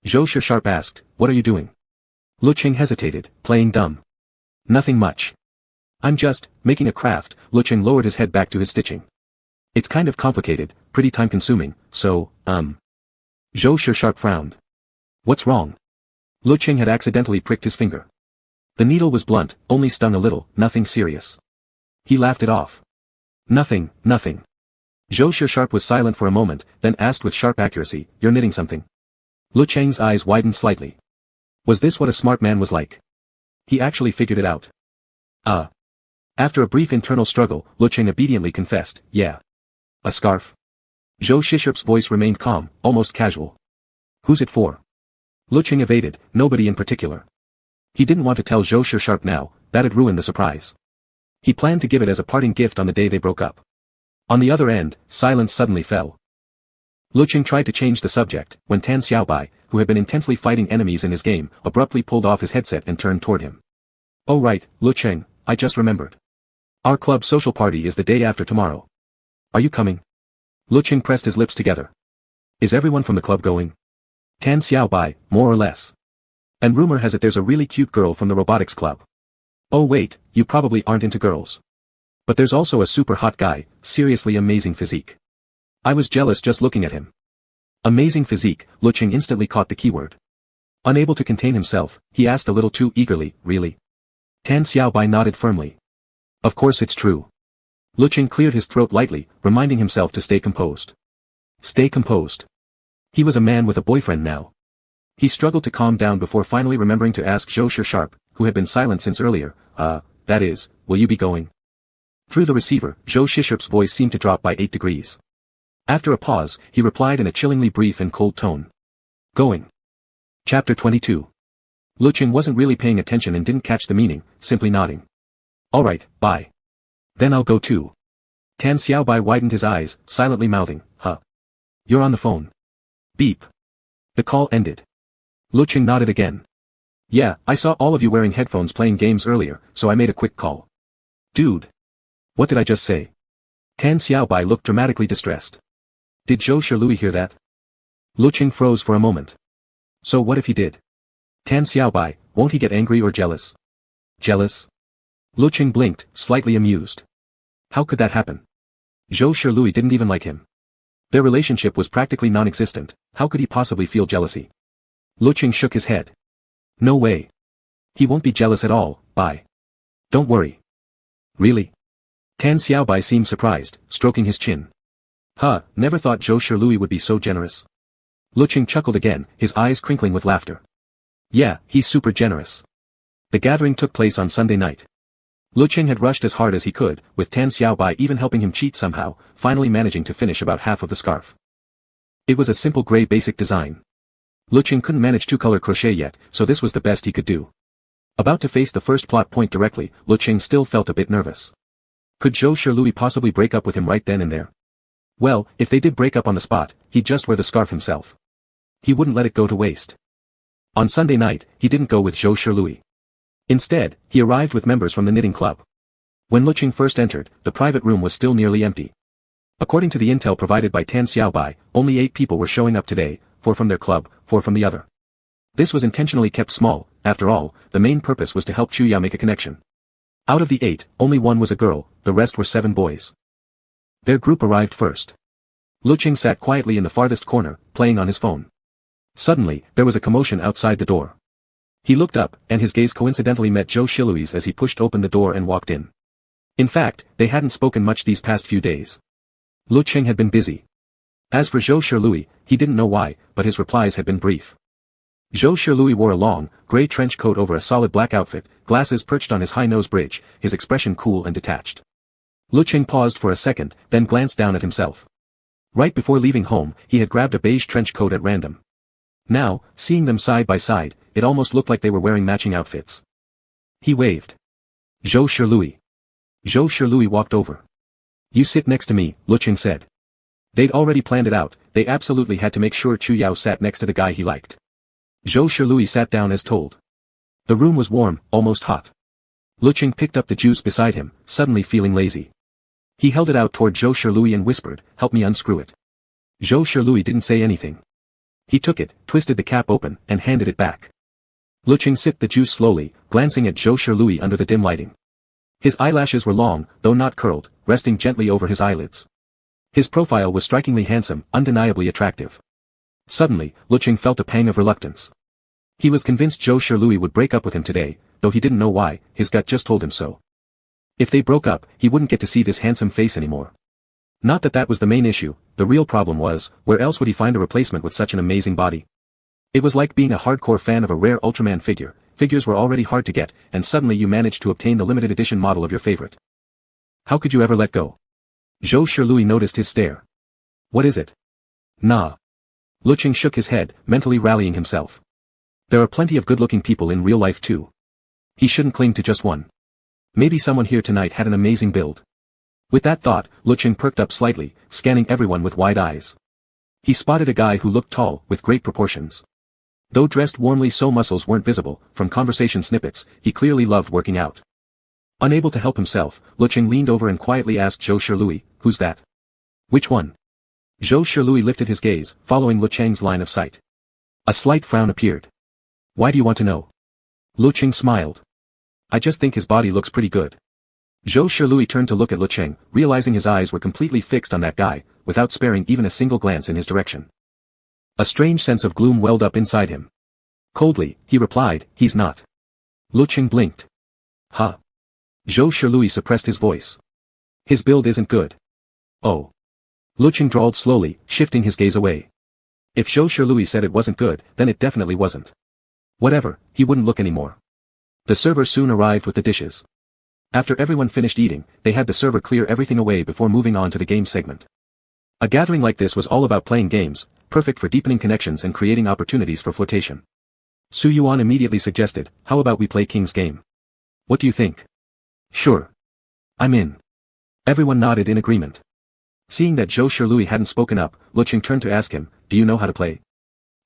Zhou Sharp asked, what are you doing? Lecheng hesitated, playing dumb. Nothing much. I'm just making a craft. Lecheng lowered his head back to his stitching. It's kind of complicated, pretty time-consuming, so, Zhou Sharp frowned. What's wrong? Lecheng had accidentally pricked his finger. The needle was blunt, only stung a little, nothing serious. He laughed it off. Nothing. Zhou Sharp was silent for a moment, then asked with sharp accuracy, you're knitting something? Lecheng's eyes widened slightly. Was this what a smart man was like? He actually figured it out. After a brief internal struggle, Lecheng obediently confessed, yeah. A scarf? Zhou Sharp's voice remained calm, almost casual. Who's it for? Lecheng evaded, nobody in particular. He didn't want to tell Zhou Sharp now, that'd ruin the surprise. He planned to give it as a parting gift on the day they broke up. On the other end, silence suddenly fell. Lecheng tried to change the subject, when Tan Xiaobai, who had been intensely fighting enemies in his game, abruptly pulled off his headset and turned toward him. Oh right, Lecheng, I just remembered. Our club social party is the day after tomorrow. Are you coming? Lecheng pressed his lips together. Is everyone from the club going? Tan Xiaobai, more or less. And rumor has it there's a really cute girl from the robotics club. Oh wait, you probably aren't into girls. But there's also a super hot guy, seriously amazing physique. I was jealous just looking at him. Amazing physique, Lecheng instantly caught the keyword. Unable to contain himself, he asked a little too eagerly, really? Tan Xiaobai nodded firmly. Of course it's true. Lecheng cleared his throat lightly, reminding himself to stay composed. Stay composed. He was a man with a boyfriend now. He struggled to calm down before finally remembering to ask Zhou Sharp, who had been silent since earlier, that is, will you be going? Through the receiver, Zhou Sharp's voice seemed to drop by 8 degrees. After a pause, he replied in a chillingly brief and cold tone. Going. Chapter 22. Lecheng wasn't really paying attention and didn't catch the meaning, simply nodding. Alright, bye. Then I'll go too. Tan Xiaobai widened his eyes, silently mouthing, huh. You're on the phone. Beep. The call ended. Lecheng nodded again. Yeah, I saw all of you wearing headphones playing games earlier, so I made a quick call. Dude. What did I just say? Tan Xiaobai looked dramatically distressed. Did Zhou Sharlui hear that? Lecheng froze for a moment. So what if he did? Tan Xiaobai, won't he get angry or jealous? Jealous? Lecheng blinked, slightly amused. How could that happen? Zhou Sharlui didn't even like him. Their relationship was practically non-existent, how could he possibly feel jealousy? Lecheng shook his head. No way. He won't be jealous at all, bye. Don't worry. Really? Tan Xiaobai seemed surprised, stroking his chin. Huh, never thought Zhou Sharlui would be so generous. Lecheng chuckled again, his eyes crinkling with laughter. Yeah, he's super generous. The gathering took place on Sunday night. Lecheng had rushed as hard as he could, with Tan Xiaobai even helping him cheat somehow, finally managing to finish about half of the scarf. It was a simple gray basic design. Lecheng couldn't manage two-color crochet yet, so this was the best he could do. About to face the first plot point directly, Lecheng still felt a bit nervous. Could Zhou Sharlui possibly break up with him right then and there? Well, if they did break up on the spot, he'd just wear the scarf himself. He wouldn't let it go to waste. On Sunday night, he didn't go with Zhou Sharlui. Instead, he arrived with members from the knitting club. When Lecheng first entered, the private room was still nearly empty. According to the intel provided by Tan Xiaobai, only 8 people were showing up today, 4 from their club, 4 from the other. This was intentionally kept small, after all, the main purpose was to help Chuya make a connection. Out of the 8, only 1 was a girl, the rest were 7 boys. Their group arrived first. Lecheng sat quietly in the farthest corner, playing on his phone. Suddenly, there was a commotion outside the door. He looked up, and his gaze coincidentally met Zhou Sharlui's as he pushed open the door and walked in. In fact, they hadn't spoken much these past few days. Lecheng had been busy. As for Zhou Sharlui, he didn't know why, but his replies had been brief. Zhou Sharlui wore a long, gray trench coat over a solid black outfit, glasses perched on his high nose bridge, his expression cool and detached. Lecheng paused for a second, then glanced down at himself. Right before leaving home, he had grabbed a beige trench coat at random. Now, seeing them side by side, it almost looked like they were wearing matching outfits. He waved. Zhou Sharlui. Zhou Sharlui walked over. You sit next to me, Lecheng said. They'd already planned it out, they absolutely had to make sure Chu Yao sat next to the guy he liked. Zhou Sharlui sat down as told. The room was warm, almost hot. Lecheng picked up the juice beside him, suddenly feeling lazy. He held it out toward Zhou Sharlui and whispered, help me unscrew it. Zhou Sharlui didn't say anything. He took it, twisted the cap open, and handed it back. Lecheng sipped the juice slowly, glancing at Zhou Sharlui under the dim lighting. His eyelashes were long, though not curled, resting gently over his eyelids. His profile was strikingly handsome, undeniably attractive. Suddenly, Lecheng felt a pang of reluctance. He was convinced Zhou Sharlui would break up with him today, though he didn't know why, his gut just told him so. If they broke up, he wouldn't get to see this handsome face anymore. Not that that was the main issue, the real problem was, where else would he find a replacement with such an amazing body? It was like being a hardcore fan of a rare Ultraman figure, figures were already hard to get, and suddenly you managed to obtain the limited edition model of your favorite. How could you ever let go? Zhou Sharlui noticed his stare. What is it? Nah. Lecheng shook his head, mentally rallying himself. There are plenty of good-looking people in real life too. He shouldn't cling to just one. Maybe someone here tonight had an amazing build. With that thought, Lecheng perked up slightly, scanning everyone with wide eyes. He spotted a guy who looked tall, with great proportions. Though dressed warmly so muscles weren't visible, from conversation snippets, he clearly loved working out. Unable to help himself, Lecheng leaned over and quietly asked Zhou Sharlui, who's that? Which one? Zhou Sharlui lifted his gaze, following Lecheng's line of sight. A slight frown appeared. Why do you want to know? Lecheng smiled. I just think his body looks pretty good. Zhou Sharlui turned to look at Lecheng, realizing his eyes were completely fixed on that guy, without sparing even a single glance in his direction. A strange sense of gloom welled up inside him. Coldly, he replied, he's not. Lecheng blinked. Huh. Zhou Shilui suppressed his voice. His build isn't good. Oh. Lecheng drawled slowly, shifting his gaze away. If Zhou Shilui said it wasn't good, then it definitely wasn't. Whatever, he wouldn't look anymore. The server soon arrived with the dishes. After everyone finished eating, they had the server clear everything away before moving on to the game segment. A gathering like this was all about playing games, perfect for deepening connections and creating opportunities for flirtation. Su Yuan immediately suggested, how about we play King's game? What do you think? Sure. I'm in. Everyone nodded in agreement. Seeing that Zhou Shilui hadn't spoken up, Lecheng turned to ask him, do you know how to play?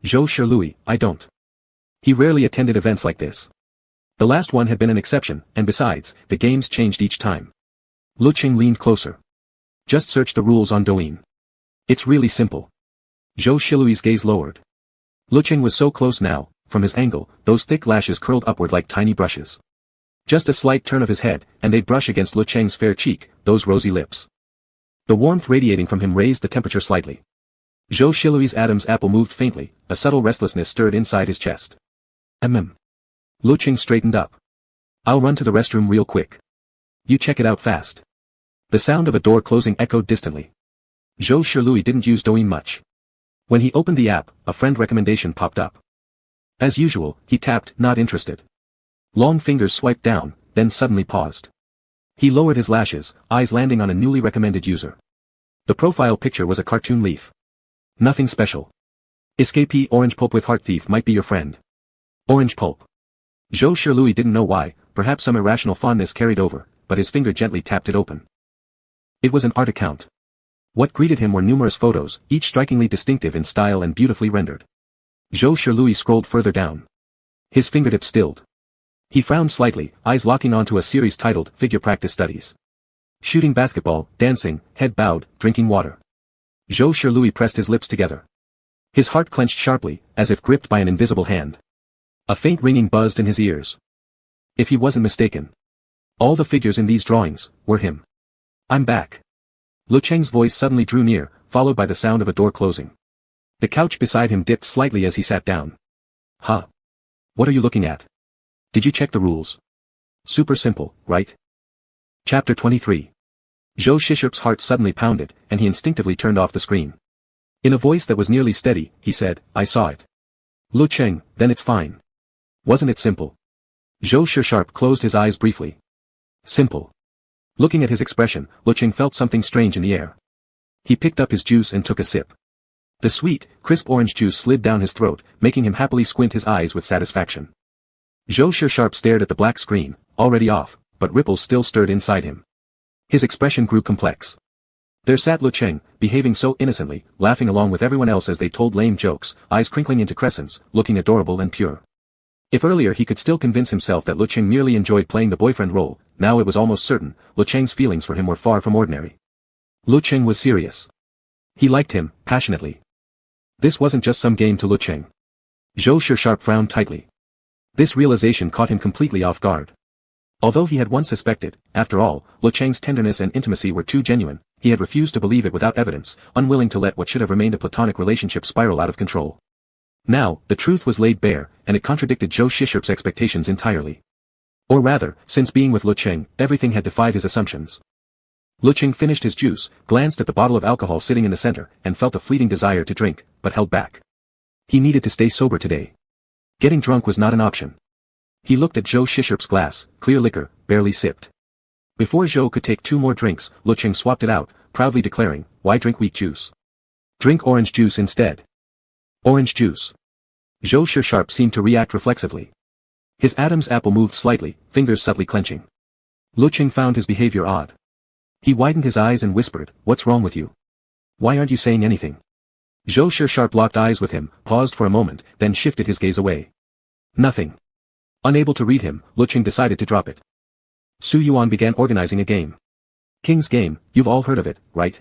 Zhou Shilui, I don't. He rarely attended events like this. The last one had been an exception, and besides, the games changed each time. Lecheng leaned closer. Just search the rules on Douyin. It's really simple. Zhou Shilui's gaze lowered. Lecheng was so close now, from his angle, those thick lashes curled upward like tiny brushes. Just a slight turn of his head, and they'd brush against Lecheng's fair cheek, those rosy lips. The warmth radiating from him raised the temperature slightly. Zhou Shilui's Adam's apple moved faintly, a subtle restlessness stirred inside his chest. Lecheng straightened up. I'll run to the restroom real quick. You check it out fast. The sound of a door closing echoed distantly. Zhou Shilui didn't use Douyin much. When he opened the app, a friend recommendation popped up. As usual, he tapped, not interested. Long fingers swiped down, then suddenly paused. He lowered his lashes, eyes landing on a newly recommended user. The profile picture was a cartoon leaf. Nothing special. Escapee orange pulp with heart thief might be your friend. Orange pulp. Zhou Shilui didn't know why, perhaps some irrational fondness carried over, but his finger gently tapped it open. It was an art account. What greeted him were numerous photos, each strikingly distinctive in style and beautifully rendered. Zhou Shilui scrolled further down. His fingertips stilled. He frowned slightly, eyes locking onto a series titled Figure Practice Studies. Shooting basketball, dancing, head bowed, drinking water. Zhou Shilui pressed his lips together. His heart clenched sharply, as if gripped by an invisible hand. A faint ringing buzzed in his ears. If he wasn't mistaken. All the figures in these drawings were him. I'm back. Lecheng's voice suddenly drew near, followed by the sound of a door closing. The couch beside him dipped slightly as he sat down. Huh. What are you looking at? Did you check the rules? Super simple, right? Chapter 23. Zhou Shishup's heart suddenly pounded, and he instinctively turned off the screen. In a voice that was nearly steady, he said, I saw it. Lecheng, then it's fine. Wasn't it simple? Zhou Shishub closed his eyes briefly. Simple. Looking at his expression, Lecheng felt something strange in the air. He picked up his juice and took a sip. The sweet, crisp orange juice slid down his throat, making him happily squint his eyes with satisfaction. Zhou Shishub stared at the black screen, already off, but ripples still stirred inside him. His expression grew complex. There sat Lecheng, behaving so innocently, laughing along with everyone else as they told lame jokes, eyes crinkling into crescents, looking adorable and pure. If earlier he could still convince himself that Lecheng merely enjoyed playing the boyfriend role, now it was almost certain, Lecheng's feelings for him were far from ordinary. Lecheng was serious. He liked him, passionately. This wasn't just some game to Lecheng. Zhou Shishub frowned tightly. This realization caught him completely off guard. Although he had once suspected, after all, Lecheng's tenderness and intimacy were too genuine, he had refused to believe it without evidence, unwilling to let what should have remained a platonic relationship spiral out of control. Now, the truth was laid bare, and it contradicted Zhou Shishub's expectations entirely. Or rather, since being with Lecheng, everything had defied his assumptions. Lecheng finished his juice, glanced at the bottle of alcohol sitting in the center, and felt a fleeting desire to drink, but held back. He needed to stay sober today. Getting drunk was not an option. He looked at Zhou Shishub's glass, clear liquor, barely sipped. Before Zhou could take 2 more drinks, Lecheng swapped it out, proudly declaring, why drink weak juice? Drink orange juice instead. Orange juice. Zhou Shishub seemed to react reflexively. His Adam's apple moved slightly, fingers subtly clenching. Lecheng found his behavior odd. He widened his eyes and whispered, what's wrong with you? Why aren't you saying anything? Zhou Shishub locked eyes with him, paused for a moment, then shifted his gaze away. Nothing. Unable to read him, Lecheng decided to drop it. Su Yuan began organizing a game. King's game, you've all heard of it, right?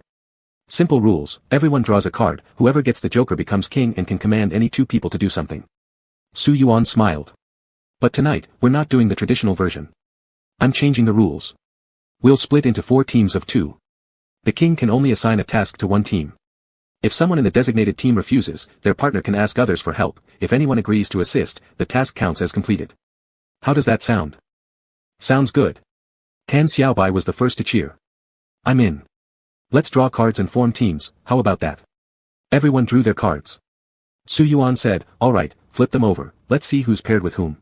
Simple rules, everyone draws a card, whoever gets the joker becomes king and can command any 2 people to do something. Su Yuan smiled. But tonight, we're not doing the traditional version. I'm changing the rules. We'll split into 4 teams of 2. The king can only assign a task to one team. If someone in the designated team refuses, their partner can ask others for help. If anyone agrees to assist, the task counts as completed. How does that sound? Sounds good. Tan Xiaobai was the first to cheer. I'm in. Let's draw cards and form teams, how about that? Everyone drew their cards. Su Yuan said, alright, flip them over, let's see who's paired with whom.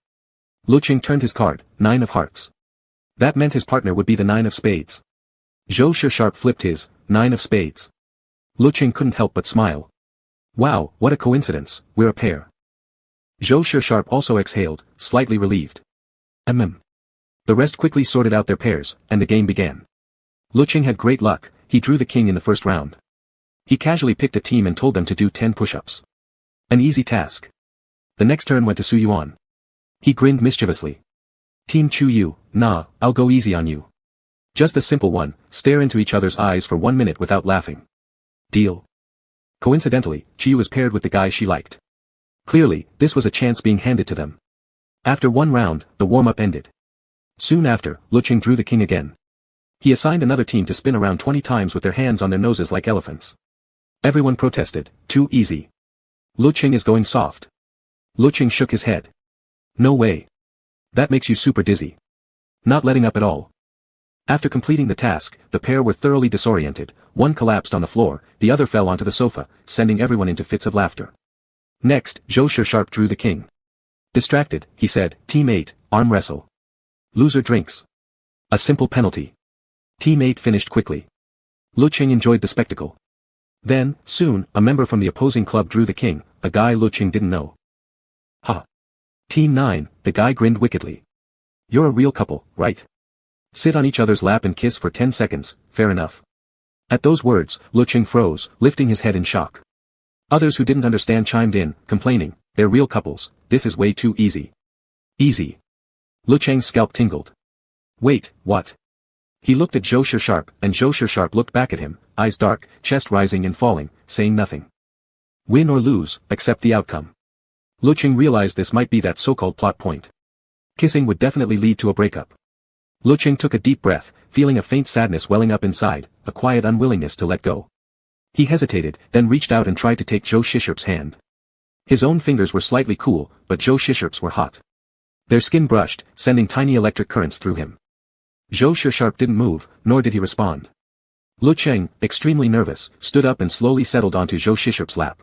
Lecheng turned his card, 9 of hearts. That meant his partner would be the 9 of spades. Zhou Sharp flipped his, 9 of spades. Lecheng couldn't help but smile. Wow, what a coincidence, we're a pair. Zhou Sharp also exhaled, slightly relieved. The rest quickly sorted out their pairs, and the game began. Lecheng had great luck, he drew the king in the first round. He casually picked a team and told them to do 10 push-ups. An easy task. The next turn went to Su Yuan. He grinned mischievously. Team Chu Yu, nah, I'll go easy on you. Just a simple one, stare into each other's eyes for 1 minute without laughing. Deal. Coincidentally, Chu Yu was paired with the guy she liked. Clearly, this was a chance being handed to them. After 1 round, the warm-up ended. Soon after, Lecheng drew the king again. He assigned another team to spin around 20 times with their hands on their noses like elephants. Everyone protested, too easy. Lecheng is going soft. Lecheng shook his head. No way. That makes you super dizzy. Not letting up at all. After completing the task, the pair were thoroughly disoriented, one collapsed on the floor, the other fell onto the sofa, sending everyone into fits of laughter. Next, Zhou Sharp drew the king. Distracted, he said, Team 8, arm wrestle. Loser drinks. A simple penalty. Team 8 finished quickly. Lecheng enjoyed the spectacle. Then, soon, a member from the opposing club drew the king, a guy Lecheng didn't know. Ha. Team 9, the guy grinned wickedly. You're a real couple, right? Sit on each other's lap and kiss for 10 seconds, fair enough. At those words, Lecheng froze, lifting his head in shock. Others who didn't understand chimed in, complaining, they're real couples, this is way too easy. Easy. Lecheng's scalp tingled. Wait, what? He looked at Zhou Sharp, and Zhou Sharp looked back at him, eyes dark, chest rising and falling, saying nothing. Win or lose, accept the outcome. Lecheng realized this might be that so-called plot point. Kissing would definitely lead to a breakup. Lecheng took a deep breath, feeling a faint sadness welling up inside, a quiet unwillingness to let go. He hesitated, then reached out and tried to take Zhou Sharp's hand. His own fingers were slightly cool, but Zhou Sharp's were hot. Their skin brushed, sending tiny electric currents through him. Zhou Sharp didn't move, nor did he respond. Lecheng, extremely nervous, stood up and slowly settled onto Zhou Sharp's lap.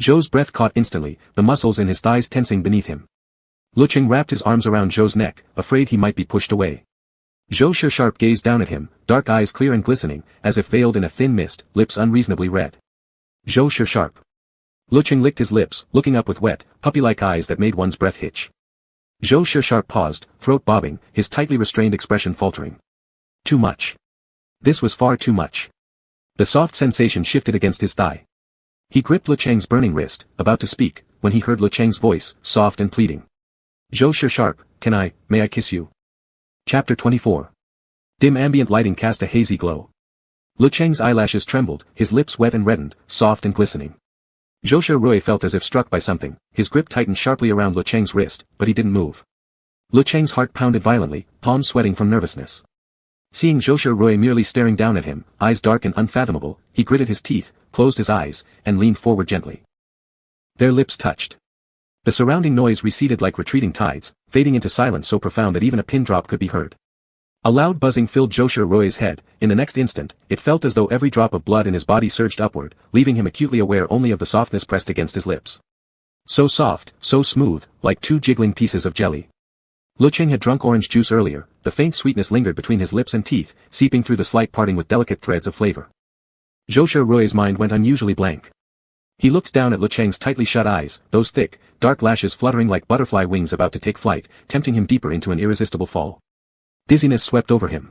Zhou's breath caught instantly, the muscles in his thighs tensing beneath him. Lecheng wrapped his arms around Zhou's neck, afraid he might be pushed away. Zhou Sharp gazed down at him, dark eyes clear and glistening, as if veiled in a thin mist, lips unreasonably red. Zhou Sharp. Lecheng licked his lips, looking up with wet, puppy-like eyes that made one's breath hitch. Zhou Sharp paused, throat bobbing, his tightly restrained expression faltering. Too much. This was far too much. The soft sensation shifted against his thigh. He gripped Lecheng's burning wrist, about to speak, when he heard Lecheng's voice, soft and pleading. Zhou Sharp, may I kiss you? Chapter 24. Dim ambient lighting cast a hazy glow. Lecheng's eyelashes trembled, his lips wet and reddened, soft and glistening. Zhou Sharp felt as if struck by something, his grip tightened sharply around Lecheng's wrist, but he didn't move. Lecheng's heart pounded violently, palms sweating from nervousness. Seeing Zhou Sharp merely staring down at him, eyes dark and unfathomable, he gritted his teeth, closed his eyes, and leaned forward gently. Their lips touched. The surrounding noise receded like retreating tides, fading into silence so profound that even a pin drop could be heard. A loud buzzing filled Zhou Sharp's head. In the next instant, it felt as though every drop of blood in his body surged upward, leaving him acutely aware only of the softness pressed against his lips. So soft, so smooth, like 2 jiggling pieces of jelly. Lecheng had drunk orange juice earlier, the faint sweetness lingered between his lips and teeth, seeping through the slight parting with delicate threads of flavor. Zhou Sharp's mind went unusually blank. He looked down at Lecheng's tightly shut eyes, those thick, dark lashes fluttering like butterfly wings about to take flight, tempting him deeper into an irresistible fall. Dizziness swept over him.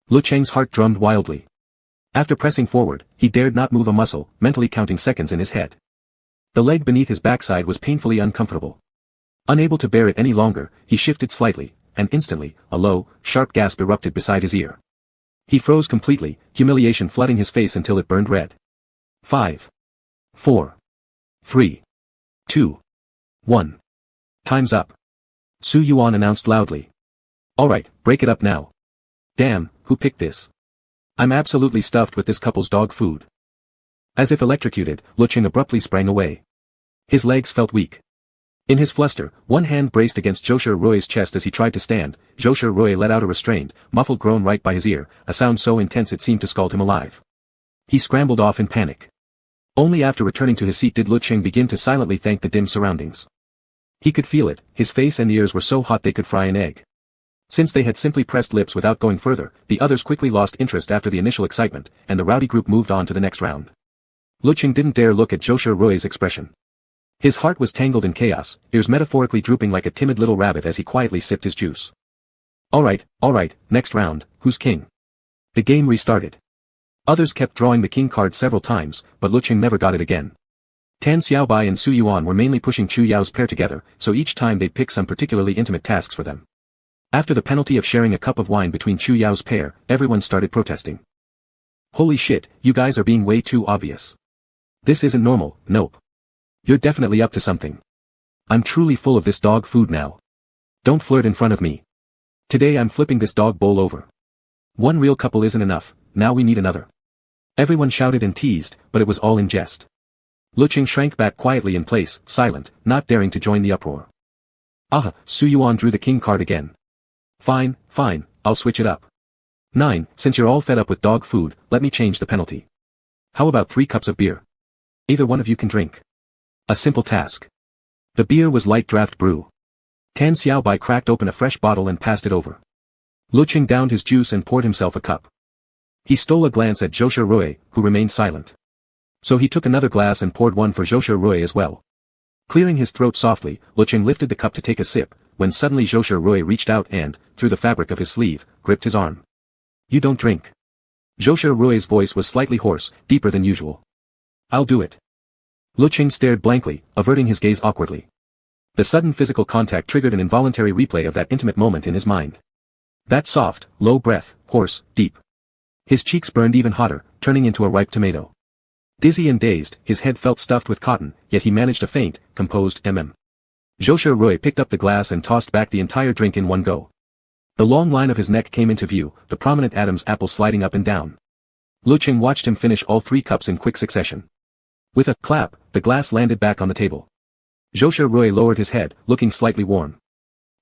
Lecheng's heart drummed wildly. After pressing forward, he dared not move a muscle, mentally counting seconds in his head. The leg beneath his backside was painfully uncomfortable. Unable to bear it any longer, he shifted slightly, and instantly, a low, sharp gasp erupted beside his ear. He froze completely, humiliation flooding his face until it burned red. 5. 4. 3. 2. 1. Time's up. Su Yuan announced loudly. Alright, break it up now. Damn, who picked this? I'm absolutely stuffed with this couple's dog food. As if electrocuted, Lecheng abruptly sprang away. His legs felt weak. In his fluster, one hand braced against Joshua Roy's chest as he tried to stand. Joshua Roy let out a restrained, muffled groan right by his ear, a sound so intense it seemed to scald him alive. He scrambled off in panic. Only after returning to his seat did Lecheng begin to silently thank the dim surroundings. He could feel it, his face and ears were so hot they could fry an egg. Since they had simply pressed lips without going further, the others quickly lost interest after the initial excitement, and the rowdy group moved on to the next round. Lecheng didn't dare look at Joshua Roy's expression. His heart was tangled in chaos, ears metaphorically drooping like a timid little rabbit as he quietly sipped his juice. Alright, next round, who's king? The game restarted. Others kept drawing the king card several times, but Lecheng never got it again. Tan Xiaobai and Su Yuan were mainly pushing Chu Yao's pair together, so each time they'd pick some particularly intimate tasks for them. After the penalty of sharing a cup of wine between Chu Yao's pair, everyone started protesting. Holy shit, you guys are being way too obvious. This isn't normal, nope. You're definitely up to something. I'm truly full of this dog food now. Don't flirt in front of me. Today I'm flipping this dog bowl over. One real couple isn't enough, now we need another. Everyone shouted and teased, but it was all in jest. Lecheng shrank back quietly in place, silent, not daring to join the uproar. Ah, Su Yuan drew the king card again. Fine, I'll switch it up. 9, since you're all fed up with dog food, let me change the penalty. How about 3 cups of beer? Either one of you can drink. A simple task. The beer was light draft brew. Tan Xiaobai cracked open a fresh bottle and passed it over. Lecheng downed his juice and poured himself a cup. He stole a glance at Joshua Roy, who remained silent. So he took another glass and poured one for Joshua Roy as well. Clearing his throat softly, Lecheng lifted the cup to take a sip, when suddenly Joshua Roy reached out and, through the fabric of his sleeve, gripped his arm. You don't drink. Joshua Roy's voice was slightly hoarse, deeper than usual. I'll do it. Lecheng stared blankly, averting his gaze awkwardly. The sudden physical contact triggered an involuntary replay of that intimate moment in his mind. That soft, low breath, hoarse, deep. His cheeks burned even hotter, turning into a ripe tomato. Dizzy and dazed, his head felt stuffed with cotton, yet he managed a faint, composed Joshua Roy picked up the glass and tossed back the entire drink in one go. The long line of his neck came into view, the prominent Adam's apple sliding up and down. Lecheng watched him finish all 3 cups in quick succession. With a clap, the glass landed back on the table. Joshua Roy lowered his head, looking slightly worn.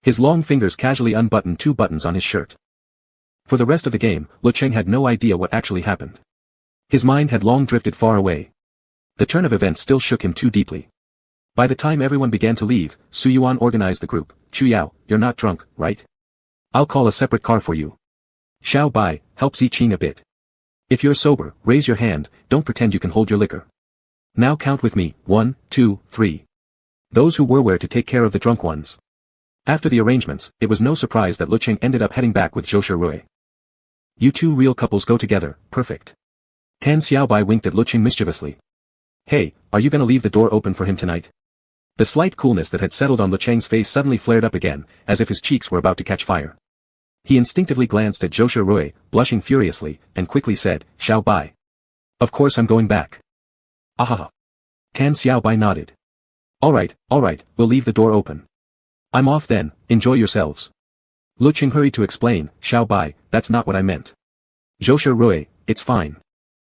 His long fingers casually unbuttoned 2 buttons on his shirt. For the rest of the game, Lecheng had no idea what actually happened. His mind had long drifted far away. The turn of events still shook him too deeply. By the time everyone began to leave, Su Yuan organized the group. Chu Yao, you're not drunk, right? I'll call a separate car for you. Xiao Bai, help Ziqing a bit. If you're sober, raise your hand, don't pretend you can hold your liquor. Now count with me, 1, 2, 3. Those who were to take care of the drunk ones. After the arrangements, it was no surprise that Lecheng ended up heading back with Joshua Roy. You 2 real couples go together, perfect. Tan Xiaobai winked at Lecheng mischievously. Hey, are you gonna leave the door open for him tonight? The slight coolness that had settled on Lecheng's face suddenly flared up again, as if his cheeks were about to catch fire. He instinctively glanced at Joshua Roy, blushing furiously, and quickly said, Xiao Bai. Of course I'm going back. Ahaha. Tan Xiaobai nodded. Alright, we'll leave the door open. I'm off then, enjoy yourselves. Lecheng hurried to explain, Xiao Bai, that's not what I meant. Joshua Roy, it's fine.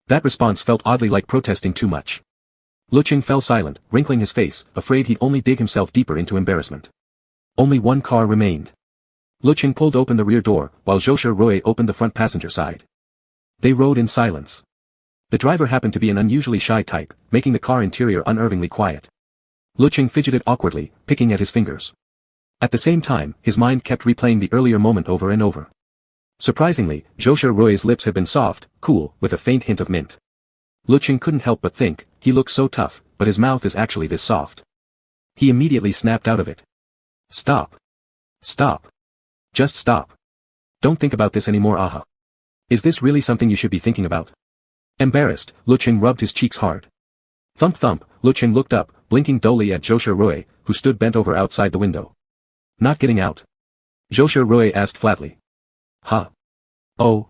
That response felt oddly like protesting too much. Lecheng fell silent, wrinkling his face, afraid he'd only dig himself deeper into embarrassment. Only 1 car remained. Lecheng pulled open the rear door, while Joshua Roy opened the front passenger side. They rode in silence. The driver happened to be an unusually shy type, making the car interior unnervingly quiet. Lecheng fidgeted awkwardly, picking at his fingers. At the same time, his mind kept replaying the earlier moment over and over. Surprisingly, Joshua Roy's lips had been soft, cool, with a faint hint of mint. Lecheng couldn't help but think, he looks so tough, but his mouth is actually this soft. He immediately snapped out of it. Stop. Stop. Just stop. Don't think about this anymore, aha. Is this really something you should be thinking about? Embarrassed, Lecheng rubbed his cheeks hard. Thump thump, Lecheng looked up, blinking dully at Joshua Roy, who stood bent over outside the window. Not getting out? Joshua Roy asked flatly. Huh? Oh.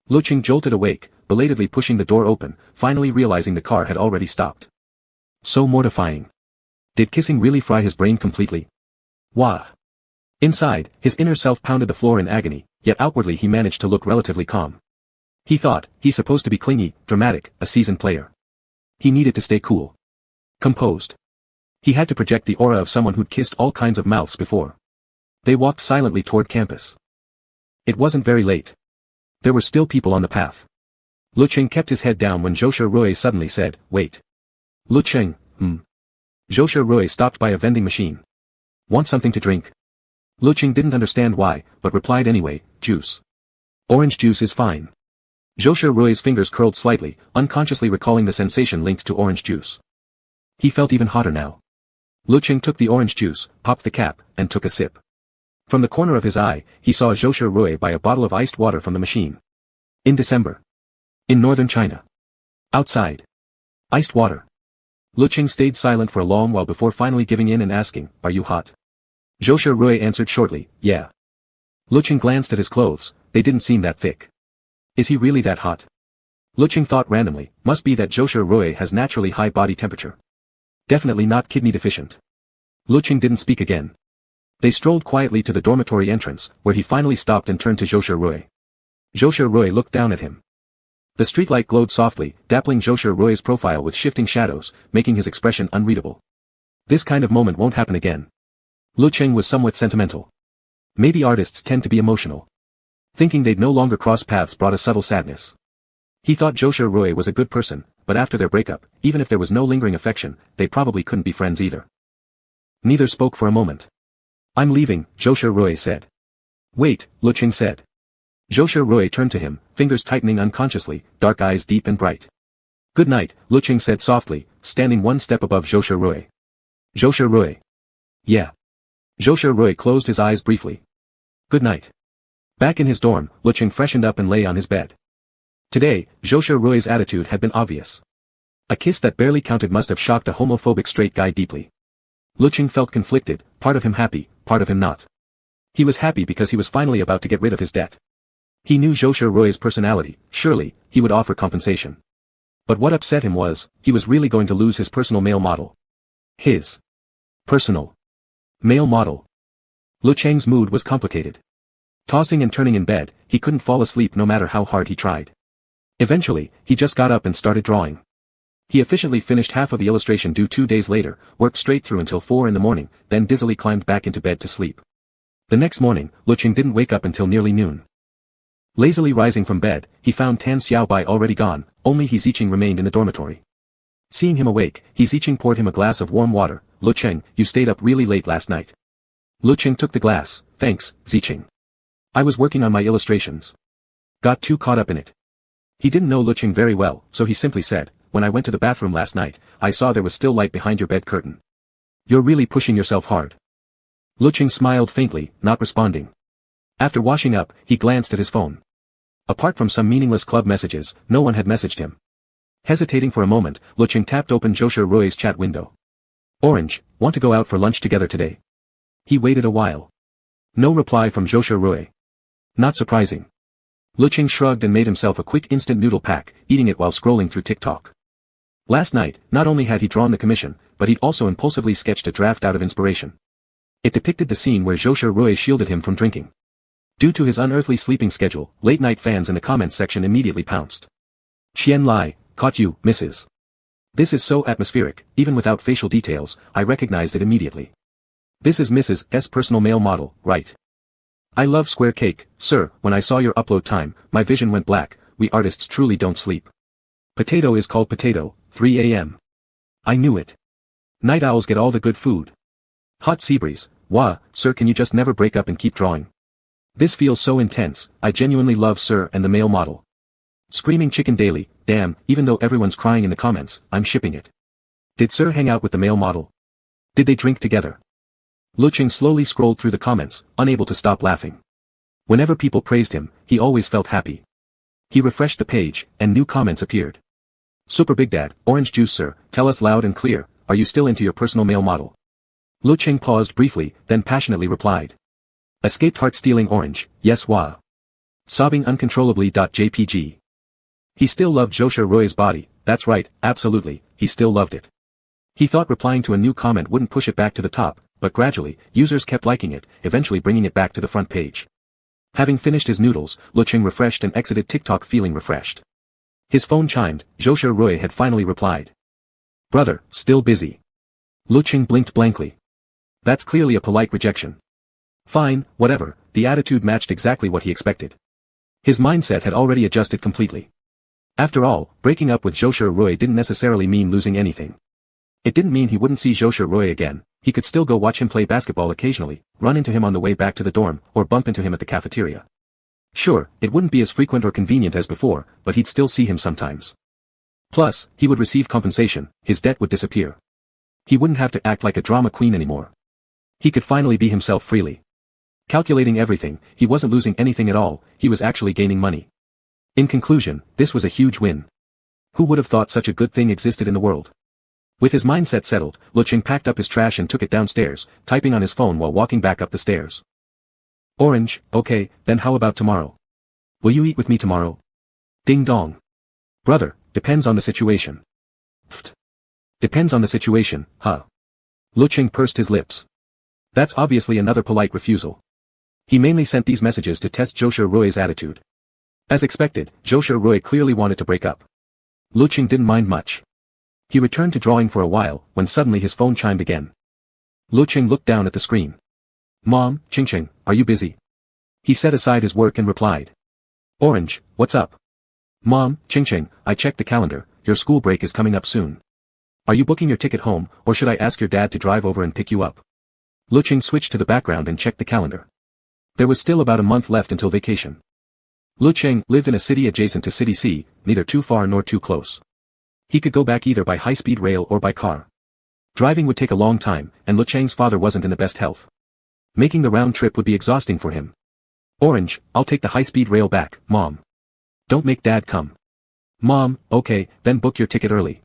Lecheng jolted awake, belatedly pushing the door open, finally realizing the car had already stopped. So mortifying. Did kissing really fry his brain completely? Wah. Inside, his inner self pounded the floor in agony, yet outwardly he managed to look relatively calm. He thought, he's supposed to be clingy, dramatic, a seasoned player. He needed to stay cool. Composed. He had to project the aura of someone who'd kissed all kinds of mouths before. They walked silently toward campus. It wasn't very late. There were still people on the path. Lecheng kept his head down when Joshua Roy suddenly said, "Wait." Lecheng, Joshua Roy stopped by a vending machine. "Want something to drink?" Lecheng didn't understand why, but replied anyway, "Juice. Orange juice is fine." Joshua Roy's fingers curled slightly, unconsciously recalling the sensation linked to orange juice. He felt even hotter now. Lecheng took the orange juice, popped the cap, and took a sip. From the corner of his eye, he saw Joshua Roy buy a bottle of iced water from the machine. In December. In northern China. Outside. Iced water. Lecheng stayed silent for a long while before finally giving in and asking, "Are you hot?" Joshua Roy answered shortly, "Yeah." Lecheng glanced at his clothes, they didn't seem that thick. Is he really that hot? Lecheng thought randomly, must be that Joshua Roy has naturally high body temperature. Definitely not kidney deficient. Lecheng didn't speak again. They strolled quietly to the dormitory entrance, where he finally stopped and turned to Joshua Roy. Joshua Roy looked down at him. The streetlight glowed softly, dappling Joshua Roy's profile with shifting shadows, making his expression unreadable. This kind of moment won't happen again. Lecheng was somewhat sentimental. Maybe artists tend to be emotional. Thinking they'd no longer cross paths brought a subtle sadness. He thought Joshua Roy was a good person, but after their breakup, even if there was no lingering affection, they probably couldn't be friends either. Neither spoke for a moment. "I'm leaving," Joshua Roy said. "Wait," Lecheng said. Joshua Roy turned to him, fingers tightening unconsciously, dark eyes deep and bright. "Good night," Lecheng said softly, standing one step above Joshua Roy. "Joshua Roy." "Yeah." Joshua Roy closed his eyes briefly. "Good night." Back in his dorm, Lecheng freshened up and lay on his bed. Today, Joshua Roy's attitude had been obvious. A kiss that barely counted must have shocked a homophobic straight guy deeply. Lecheng felt conflicted, part of him happy, part of him not. He was happy because he was finally about to get rid of his debt. He knew Joshua Roy's personality, surely, he would offer compensation. But what upset him was, he was really going to lose his personal male model. His personal male model. Lecheng's mood was complicated. Tossing and turning in bed, he couldn't fall asleep no matter how hard he tried. Eventually, he just got up and started drawing. He efficiently finished half of the illustration due 2 days later, worked straight through until 4 in the morning, then dizzily climbed back into bed to sleep. The next morning, Lecheng didn't wake up until nearly noon. Lazily rising from bed, he found Tan Xiaobai already gone, only He Ziqing remained in the dormitory. Seeing him awake, He Ziqing poured him a glass of warm water. "Lecheng, you stayed up really late last night." Lecheng took the glass. "Thanks, Ziqing. I was working on my illustrations. Got too caught up in it." He didn't know Lecheng very well, so he simply said, "When I went to the bathroom last night, I saw there was still light behind your bed curtain. You're really pushing yourself hard." Lecheng smiled faintly, not responding. After washing up, he glanced at his phone. Apart from some meaningless club messages, no one had messaged him. Hesitating for a moment, Lecheng tapped open Joshua Roy's chat window. "Orange, want to go out for lunch together today?" He waited a while. No reply from Joshua Roy. Not surprising. Lecheng shrugged and made himself a quick instant noodle pack, eating it while scrolling through TikTok. Last night, not only had he drawn the commission, but he'd also impulsively sketched a draft out of inspiration. It depicted the scene where Joshua Roy shielded him from drinking. Due to his unearthly sleeping schedule, late-night fans in the comments section immediately pounced. "Qian Lai, caught you, Mrs. This is so atmospheric, even without facial details, I recognized it immediately. This is Mrs. S. personal male model, right? I love square cake, sir, when I saw your upload time, my vision went black, we artists truly don't sleep. Potato is called potato, 3 a.m. I knew it. Night owls get all the good food. Hot sea breeze, wah, sir, can you just never break up and keep drawing? This feels so intense, I genuinely love sir and the male model. Screaming chicken daily, damn, even though everyone's crying in the comments, I'm shipping it. Did sir hang out with the male model? Did they drink together?" Lecheng slowly scrolled through the comments, unable to stop laughing. Whenever people praised him, he always felt happy. He refreshed the page, and new comments appeared. "Super Big Dad, orange juice sir, tell us loud and clear, are you still into your personal male model?" Lecheng paused briefly, then passionately replied. "Escaped heart-stealing orange, yes wah. Sobbing uncontrollably. JPG. He still loved Joshua Roy's body, that's right, absolutely, he still loved it. He thought replying to a new comment wouldn't push it back to the top, but gradually, users kept liking it, eventually bringing it back to the front page. Having finished his noodles, Lecheng refreshed and exited TikTok feeling refreshed. His phone chimed. Joshua Roy had finally replied. Brother, still busy. Lecheng blinked blankly. That's clearly a polite rejection. Fine, whatever, the attitude matched exactly what he expected. His mindset had already adjusted completely. After all, breaking up with Joshua Roy didn't necessarily mean losing anything. It didn't mean he wouldn't see Joshua Roy again, he could still go watch him play basketball occasionally, run into him on the way back to the dorm, or bump into him at the cafeteria. Sure, it wouldn't be as frequent or convenient as before, but he'd still see him sometimes. Plus, he would receive compensation, his debt would disappear. He wouldn't have to act like a drama queen anymore. He could finally be himself freely. Calculating everything, he wasn't losing anything at all, he was actually gaining money. In conclusion, this was a huge win. Who would have thought such a good thing existed in the world? With his mindset settled, Lecheng packed up his trash and took it downstairs, typing on his phone while walking back up the stairs. Orange, okay, then how about tomorrow? Will you eat with me tomorrow? Ding dong. Brother, depends on the situation. Pfft. Depends on the situation, huh? Lecheng pursed his lips. That's obviously another polite refusal. He mainly sent these messages to test Joshua Roy's attitude. As expected, Joshua Roy clearly wanted to break up. Lecheng didn't mind much. He returned to drawing for a while, when suddenly his phone chimed again. Lecheng looked down at the screen. Mom, Ching, are you busy? He set aside his work and replied. Orange, what's up? Mom, Ching, I checked the calendar, your school break is coming up soon. Are you booking your ticket home, or should I ask your dad to drive over and pick you up? Lecheng switched to the background and checked the calendar. There was still about a month left until vacation. Lecheng lived in a city adjacent to City C, neither too far nor too close. He could go back either by high-speed rail or by car. Driving would take a long time, and Lecheng's father wasn't in the best health. Making the round trip would be exhausting for him. Orange, I'll take the high-speed rail back, Mom. Don't make Dad come. Mom, okay, then book your ticket early.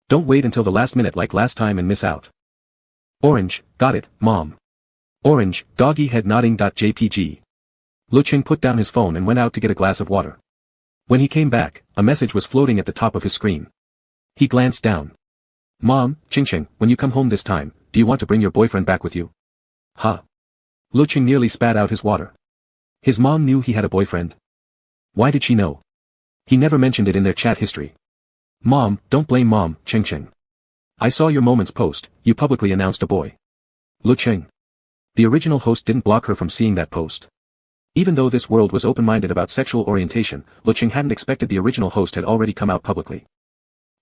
Don't wait until the last minute like last time and miss out. Orange, got it, Mom. Orange, doggy head nodding. JPG. Lecheng put down his phone and went out to get a glass of water. When he came back, a message was floating at the top of his screen. He glanced down. Mom, Ching, when you come home this time, do you want to bring your boyfriend back with you? Huh? Lecheng nearly spat out his water. His mom knew he had a boyfriend. Why did she know? He never mentioned it in their chat history. Mom, don't blame Mom, Ching. I saw your Moments post, you publicly announced a boy. Lecheng. The original host didn't block her from seeing that post. Even though this world was open-minded about sexual orientation, Lecheng hadn't expected the original host had already come out publicly.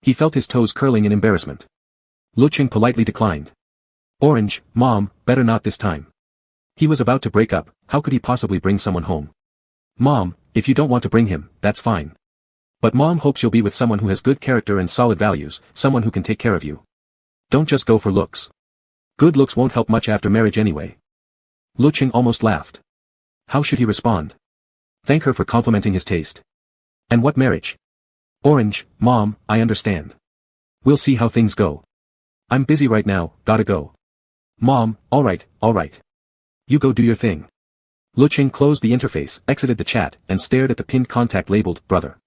He felt his toes curling in embarrassment. Lecheng politely declined. Orange, Mom, better not this time. He was about to break up, how could he possibly bring someone home? Mom, if you don't want to bring him, that's fine. But Mom hopes you'll be with someone who has good character and solid values, someone who can take care of you. Don't just go for looks. Good looks won't help much after marriage anyway. Lecheng almost laughed. How should he respond? Thank her for complimenting his taste. And what marriage? Orange, Mom, I understand. We'll see how things go. I'm busy right now, gotta go. Mom, alright. You go do your thing. Lecheng closed the interface, exited the chat, and stared at the pinned contact labeled, Brother.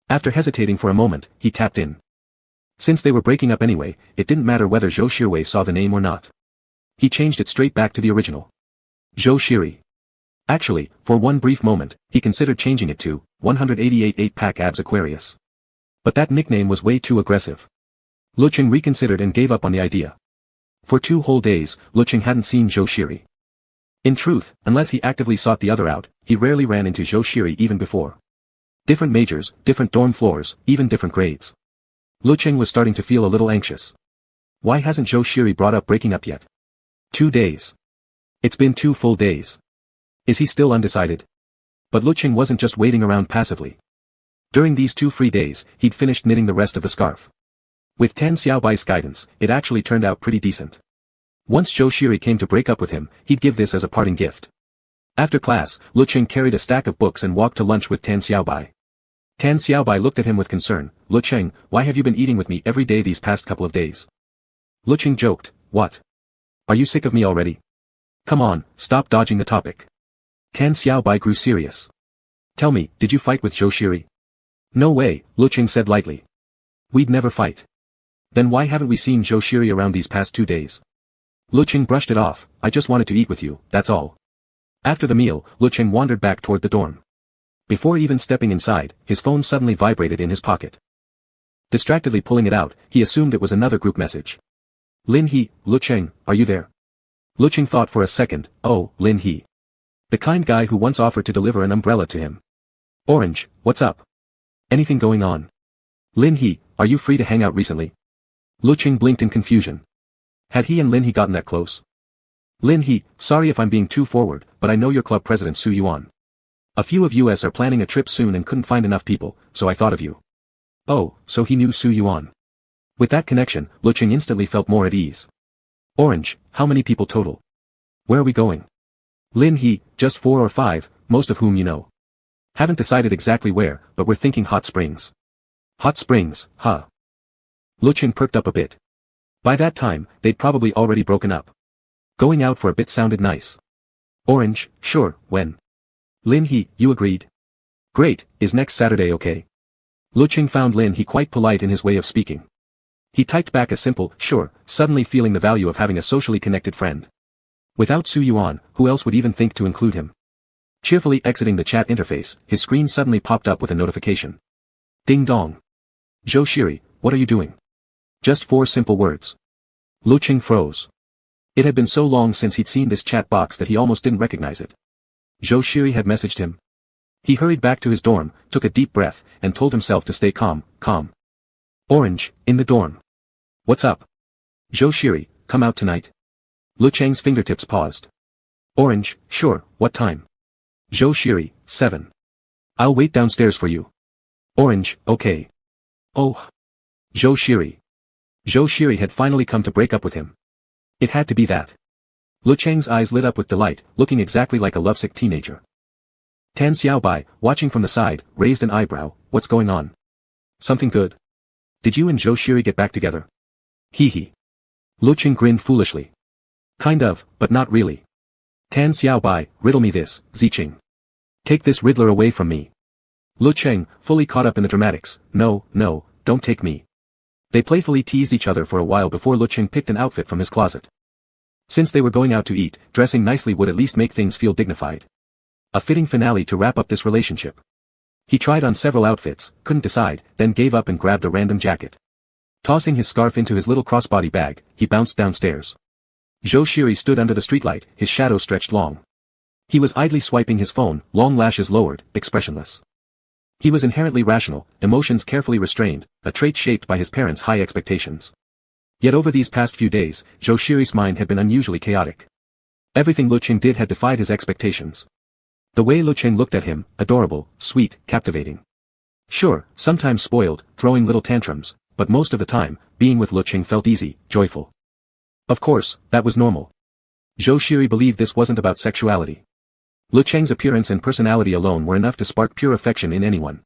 After hesitating for a moment, he tapped in. Since they were breaking up anyway, it didn't matter whether Zhou Shirwei saw the name or not. He changed it straight back to the original. Zhou Shiri. Actually, for one brief moment, he considered changing it to 188 8-pack abs Aquarius. But that nickname was way too aggressive. Lecheng reconsidered and gave up on the idea. For 2 whole days, Lecheng hadn't seen Zhou Shiri. In truth, unless he actively sought the other out, he rarely ran into Zhou Shiri even before. Different majors, different dorm floors, even different grades. Lecheng was starting to feel a little anxious. Why hasn't Zhou Shiri brought up breaking up yet? 2 days. It's been 2 full days. Is he still undecided? But Lecheng wasn't just waiting around passively. During these 2 free days, he'd finished knitting the rest of the scarf. With Tan Xiaobai's guidance, it actually turned out pretty decent. Once Zhou Shiri came to break up with him, he'd give this as a parting gift. After class, Lecheng carried a stack of books and walked to lunch with Tan Xiaobai. Tan Xiaobai looked at him with concern. Lecheng, why have you been eating with me every day these past couple of days? Lecheng joked, what? Are you sick of me already? Come on, stop dodging the topic. Tan Xiaobai grew serious. Tell me, did you fight with Zhou Shiri? No way, Lecheng said lightly. We'd never fight. Then why haven't we seen Zhou Shiri around these past 2 days? Lecheng brushed it off, I just wanted to eat with you, that's all. After the meal, Lecheng wandered back toward the dorm. Before even stepping inside, his phone suddenly vibrated in his pocket. Distractedly pulling it out, he assumed it was another group message. Lin He, Lecheng, are you there? Lecheng thought for a second, oh, Lin He. The kind guy who once offered to deliver an umbrella to him. Orange, what's up? Anything going on? Lin He, are you free to hang out recently? Lecheng blinked in confusion. Had he and Lin He gotten that close? Lin He, sorry if I'm being too forward, but I know your club president Su Yuan. A few of us are planning a trip soon and couldn't find enough people, so I thought of you. Oh, so he knew Su Yuan. With that connection, Lecheng instantly felt more at ease. Orange, how many people total? Where are we going? Lin He, just 4 or 5, most of whom you know. Haven't decided exactly where, but we're thinking Hot Springs. Hot Springs, huh? Lecheng perked up a bit. By that time, they'd probably already broken up. Going out for a bit sounded nice. Orange, sure, when? Lin He, you agreed? Great, is next Saturday okay? Lecheng found Lin He quite polite in his way of speaking. He typed back a simple, sure, suddenly feeling the value of having a socially connected friend. Without Su Yuan, who else would even think to include him? Cheerfully exiting the chat interface, his screen suddenly popped up with a notification. Ding dong. Zhou Shiri, what are you doing? Just 4 simple words. Lecheng froze. It had been so long since he'd seen this chat box that he almost didn't recognize it. Zhou Shiri had messaged him. He hurried back to his dorm, took a deep breath, and told himself to stay calm. Orange, in the dorm. What's up? Zhou Shiri, come out tonight. Lecheng's fingertips paused. Orange, sure, what time? Zhou Shiri, 7. I'll wait downstairs for you. Orange, okay. Oh. Zhou Shiri. Zhou Shiri had finally come to break up with him. It had to be that. Lecheng's eyes lit up with delight, looking exactly like a lovesick teenager. Tan Xiaobai, watching from the side, raised an eyebrow, what's going on? Something good? Did you and Zhou Shiri get back together? Hehe. Lecheng grinned foolishly. Kind of, but not really. Tan Xiaobai, riddle me this, Ziqing. Take this riddler away from me. Lecheng, fully caught up in the dramatics, no, don't take me. They playfully teased each other for a while before Lecheng picked an outfit from his closet. Since they were going out to eat, dressing nicely would at least make things feel dignified. A fitting finale to wrap up this relationship. He tried on several outfits, couldn't decide, then gave up and grabbed a random jacket. Tossing his scarf into his little crossbody bag, he bounced downstairs. Zhou Shiri stood under the streetlight, his shadow stretched long. He was idly swiping his phone, long lashes lowered, expressionless. He was inherently rational, emotions carefully restrained, a trait shaped by his parents' high expectations. Yet over these past few days, Zhou Shiri's mind had been unusually chaotic. Everything Lecheng did had defied his expectations. The way Lecheng looked at him, adorable, sweet, captivating. Sure, sometimes spoiled, throwing little tantrums, but most of the time, being with Lecheng felt easy, joyful. Of course, that was normal. Zhou Shiri believed this wasn't about sexuality. Lecheng's appearance and personality alone were enough to spark pure affection in anyone.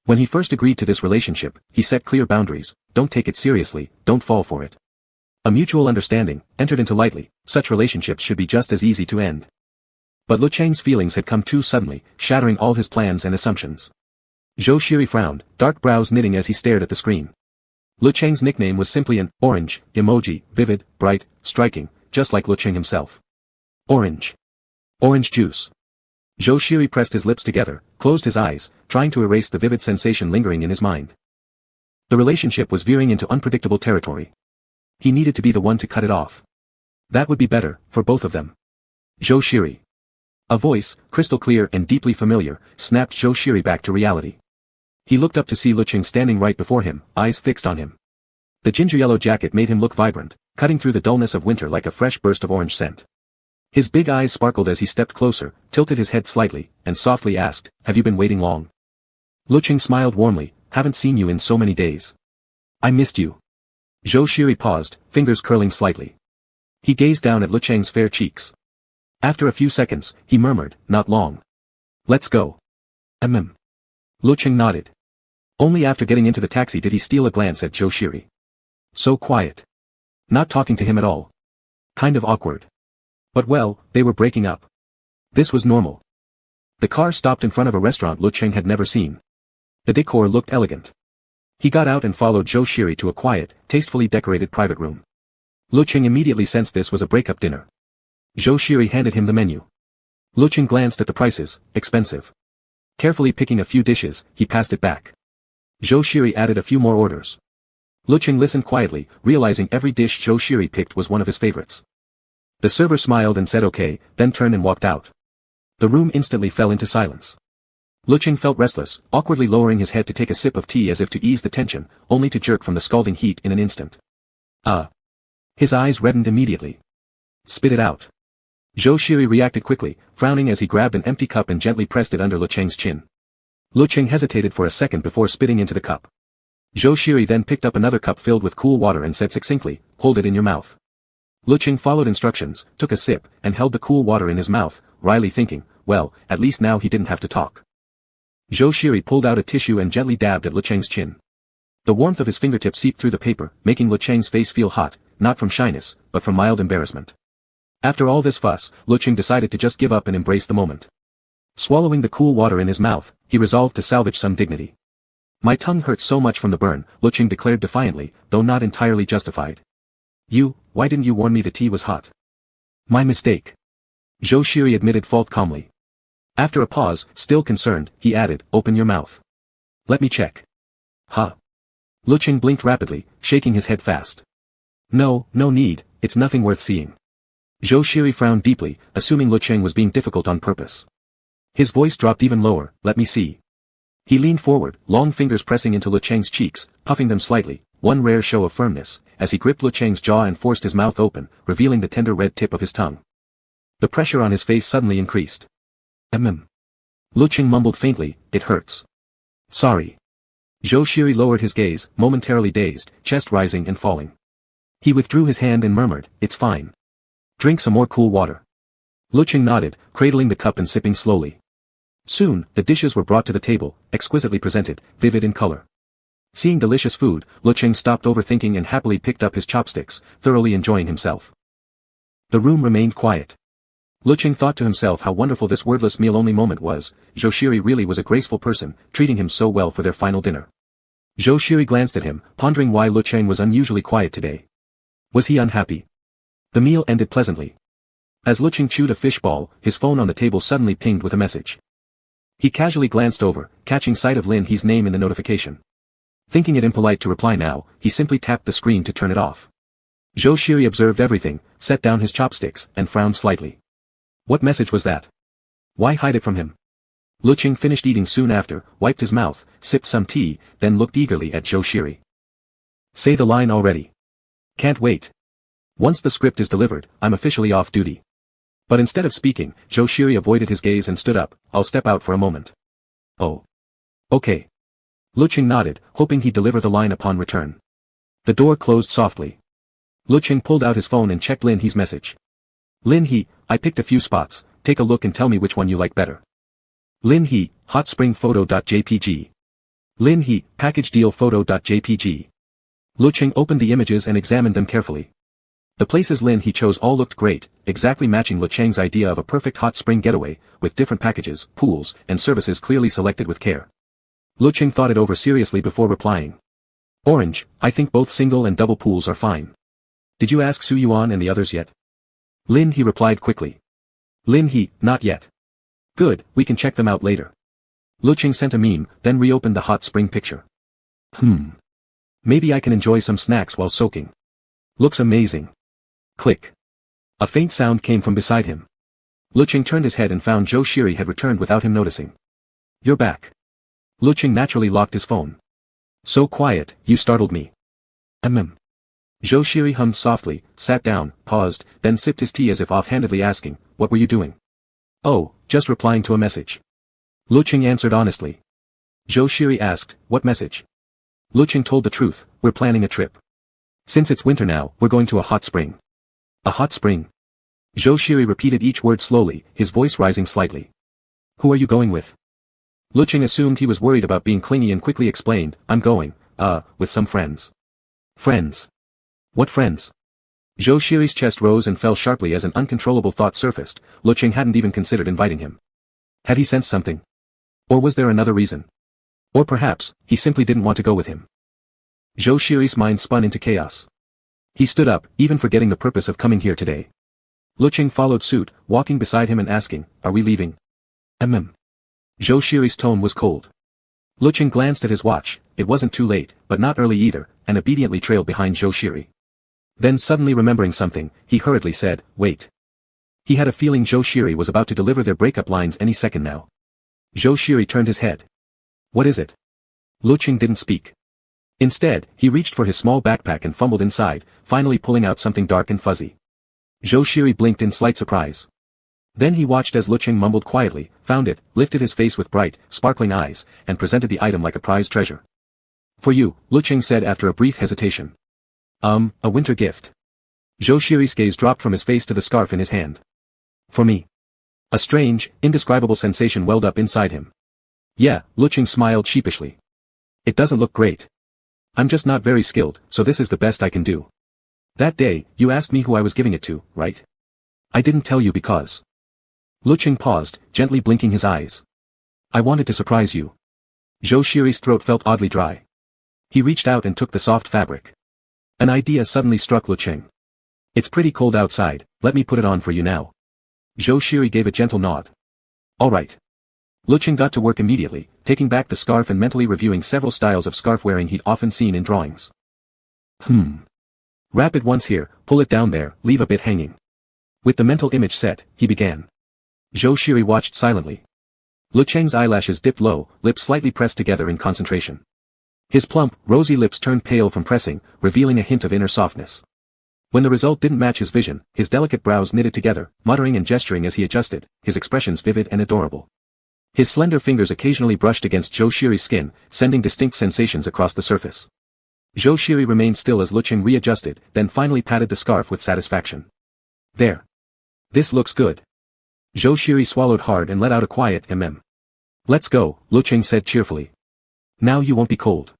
When he first agreed to this relationship, he set clear boundaries, don't take it seriously, don't fall for it. A mutual understanding, entered into lightly, such relationships should be just as easy to end. But Lecheng's feelings had come too suddenly, shattering all his plans and assumptions. Zhou Shiri frowned, dark brows knitting as he stared at the screen. Lecheng's nickname was simply an orange emoji, vivid, bright, striking, just like Lecheng himself. Orange. Orange juice. Zhou Shiri pressed his lips together, closed his eyes, trying to erase the vivid sensation lingering in his mind. The relationship was veering into unpredictable territory. He needed to be the one to cut it off. That would be better, for both of them. Zhou Shiri. A voice, crystal clear and deeply familiar, snapped Zhou Shiri back to reality. He looked up to see Lecheng standing right before him, eyes fixed on him. The ginger-yellow jacket made him look vibrant, cutting through the dullness of winter like a fresh burst of orange scent. His big eyes sparkled as he stepped closer, tilted his head slightly, and softly asked, have you been waiting long? Lecheng smiled warmly, haven't seen you in so many days. I missed you. Zhou Shiri paused, fingers curling slightly. He gazed down at Lecheng's fair cheeks. After a few seconds, he murmured, not long. Let's go. Lecheng nodded. Only after getting into the taxi did he steal a glance at Zhou Shiri. So quiet. Not talking to him at all. Kind of awkward. But well, they were breaking up. This was normal. The car stopped in front of a restaurant Lecheng had never seen. The decor looked elegant. He got out and followed Zhou Shiri to a quiet, tastefully decorated private room. Lecheng immediately sensed this was a breakup dinner. Zhou Shiri handed him the menu. Lecheng glanced at the prices, expensive. Carefully picking a few dishes, he passed it back. Zhou Shiri added a few more orders. Lecheng listened quietly, realizing every dish Zhou Shiri picked was one of his favorites. The server smiled and said okay, then turned and walked out. The room instantly fell into silence. Lecheng felt restless, awkwardly lowering his head to take a sip of tea as if to ease the tension, only to jerk from the scalding heat in an instant. His eyes reddened immediately. Spit it out. Zhou Shiri reacted quickly, frowning as he grabbed an empty cup and gently pressed it under Lecheng's chin. Lecheng hesitated for a second before spitting into the cup. Zhou Shiri then picked up another cup filled with cool water and said succinctly, "Hold it in your mouth." Lecheng followed instructions, took a sip, and held the cool water in his mouth, wryly thinking, well, at least now he didn't have to talk. Zhou Shiri pulled out a tissue and gently dabbed at Lecheng's chin. The warmth of his fingertips seeped through the paper, making Lecheng's face feel hot, not from shyness, but from mild embarrassment. After all this fuss, Lecheng decided to just give up and embrace the moment. Swallowing the cool water in his mouth, he resolved to salvage some dignity. "My tongue hurts so much from the burn," Lecheng declared defiantly, though not entirely justified. Why didn't you warn me the tea was hot?" "My mistake." Zhou Shiri admitted fault calmly. After a pause, still concerned, he added, "Open your mouth. Let me check." "Huh?" Lecheng blinked rapidly, shaking his head fast. No need, it's nothing worth seeing." Zhou Shiri frowned deeply, assuming Lecheng was being difficult on purpose. His voice dropped even lower, "Let me see." He leaned forward, long fingers pressing into Lecheng's cheeks, puffing them slightly, one rare show of firmness, as he gripped Lecheng's jaw and forced his mouth open, revealing the tender red tip of his tongue. The pressure on his face suddenly increased. Lecheng mumbled faintly, "It hurts." "Sorry." Zhou Shiri lowered his gaze, momentarily dazed, chest rising and falling. He withdrew his hand and murmured, "It's fine. Drink some more cool water." Lecheng nodded, cradling the cup and sipping slowly. Soon, the dishes were brought to the table, exquisitely presented, vivid in color. Seeing delicious food, Lecheng stopped overthinking and happily picked up his chopsticks, thoroughly enjoying himself. The room remained quiet. Lecheng thought to himself how wonderful this wordless meal-only moment was. Zhou Shiri really was a graceful person, treating him so well for their final dinner. Zhou Shiri glanced at him, pondering why Lecheng was unusually quiet today. Was he unhappy? The meal ended pleasantly. As Lecheng chewed a fish ball, his phone on the table suddenly pinged with a message. He casually glanced over, catching sight of Lin He's name in the notification. Thinking it impolite to reply now, he simply tapped the screen to turn it off. Zhou Shiri observed everything, set down his chopsticks, and frowned slightly. What message was that? Why hide it from him? Lecheng finished eating soon after, wiped his mouth, sipped some tea, then looked eagerly at Zhou Shiri. "Say the line already." "Can't wait. Once the script is delivered, I'm officially off duty." But instead of speaking, Zhou Shiri avoided his gaze and stood up. "I'll step out for a moment." "Oh. Okay." Lecheng nodded, hoping he'd deliver the line upon return. The door closed softly. Lecheng pulled out his phone and checked Lin He's message. "Lin He, I picked a few spots, take a look and tell me which one you like better." Lin He, hotspringphoto.jpg. Lin He, package deal photo.jpg. Lecheng opened the images and examined them carefully. The places Lin He chose all looked great, exactly matching Lecheng's idea of a perfect hot spring getaway, with different packages, pools, and services clearly selected with care. Lecheng thought it over seriously before replying. "Orange, I think both single and double pools are fine. Did you ask Su Yuan and the others yet?" Lin He replied quickly. Lin He, not yet. "Good, we can check them out later." Lecheng sent a meme, then reopened the hot spring picture. Maybe I can enjoy some snacks while soaking. Looks amazing. Click. A faint sound came from beside him. Lecheng turned his head and found Zhou Shiri had returned without him noticing. "You're back." Lecheng naturally locked his phone. "So quiet, you startled me." Zhou Shiri hummed softly, sat down, paused, then sipped his tea as if offhandedly asking, "What were you doing?" "Oh, just replying to a message." Lecheng answered honestly. Zhou Shiri asked, "What message?" Lecheng told the truth, "We're planning a trip. Since it's winter now, we're going to a hot spring." "A hot spring?" Zhou Shiri repeated each word slowly, his voice rising slightly. "Who are you going with?" Lecheng assumed he was worried about being clingy and quickly explained, "I'm going, with some friends." "Friends? What friends?" Zhou Shiri's chest rose and fell sharply as an uncontrollable thought surfaced. Lecheng hadn't even considered inviting him. Had he sensed something? Or was there another reason? Or perhaps, he simply didn't want to go with him. Zhou Shiri's mind spun into chaos. He stood up, even forgetting the purpose of coming here today. Lecheng followed suit, walking beside him and asking, "Are we leaving?" Zhou Shiri's tone was cold. Lecheng glanced at his watch, it wasn't too late, but not early either, and obediently trailed behind Zhou Shiri. Then suddenly remembering something, he hurriedly said, "Wait." He had a feeling Zhou Shiri was about to deliver their breakup lines any second now. Zhou Shiri turned his head. "What is it?" Lecheng didn't speak. Instead, he reached for his small backpack and fumbled inside, finally pulling out something dark and fuzzy. Zhou Shiri blinked in slight surprise. Then he watched as Lecheng mumbled quietly, found it, lifted his face with bright, sparkling eyes, and presented the item like a prized treasure. "For you," Lecheng said after a brief hesitation. A winter gift." Zhou Shiri's gaze dropped from his face to the scarf in his hand. "For me." A strange, indescribable sensation welled up inside him. "Yeah," Lecheng smiled sheepishly. "It doesn't look great. I'm just not very skilled, so this is the best I can do. That day, you asked me who I was giving it to, right? I didn't tell you because..." Lecheng paused, gently blinking his eyes. "I wanted to surprise you." Zhou Shiri's throat felt oddly dry. He reached out and took the soft fabric. An idea suddenly struck Lecheng. "It's pretty cold outside, let me put it on for you now." Zhou Shiri gave a gentle nod. "All right." Lecheng got to work immediately, taking back the scarf and mentally reviewing several styles of scarf wearing he'd often seen in drawings. Wrap it once here, pull it down there, leave a bit hanging. With the mental image set, he began. Zhou Shiri watched silently. Lecheng's eyelashes dipped low, lips slightly pressed together in concentration. His plump, rosy lips turned pale from pressing, revealing a hint of inner softness. When the result didn't match his vision, his delicate brows knitted together, muttering and gesturing as he adjusted, his expressions vivid and adorable. His slender fingers occasionally brushed against Zhou Shiri's skin, sending distinct sensations across the surface. Zhou Shiri remained still as Lecheng readjusted, then finally patted the scarf with satisfaction. "There. This looks good." Zhou Shiri swallowed hard and let out a quiet "Let's go," Lecheng said cheerfully. "Now you won't be cold."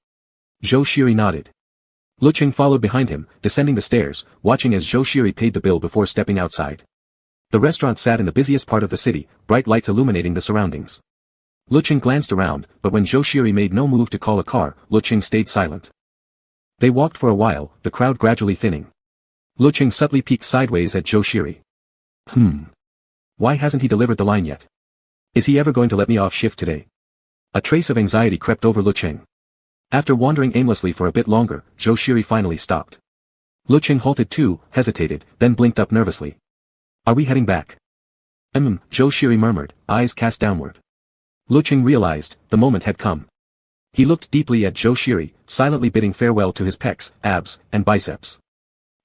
Zhou Shiri nodded. Lecheng followed behind him, descending the stairs, watching as Zhou Shiri paid the bill before stepping outside. The restaurant sat in the busiest part of the city, bright lights illuminating the surroundings. Lecheng glanced around, but when Zhou Shiri made no move to call a car, Lecheng stayed silent. They walked for a while, the crowd gradually thinning. Lecheng subtly peeked sideways at Zhou Shiri. Why hasn't he delivered the line yet? Is he ever going to let me off shift today? A trace of anxiety crept over Lecheng. After wandering aimlessly for a bit longer, Zhou Shiri finally stopped. Lecheng halted too, hesitated, then blinked up nervously. "Are we heading back?" Zhou Shiri murmured, eyes cast downward. Lecheng realized, the moment had come. He looked deeply at Zhou Shiri, silently bidding farewell to his pecs, abs, and biceps.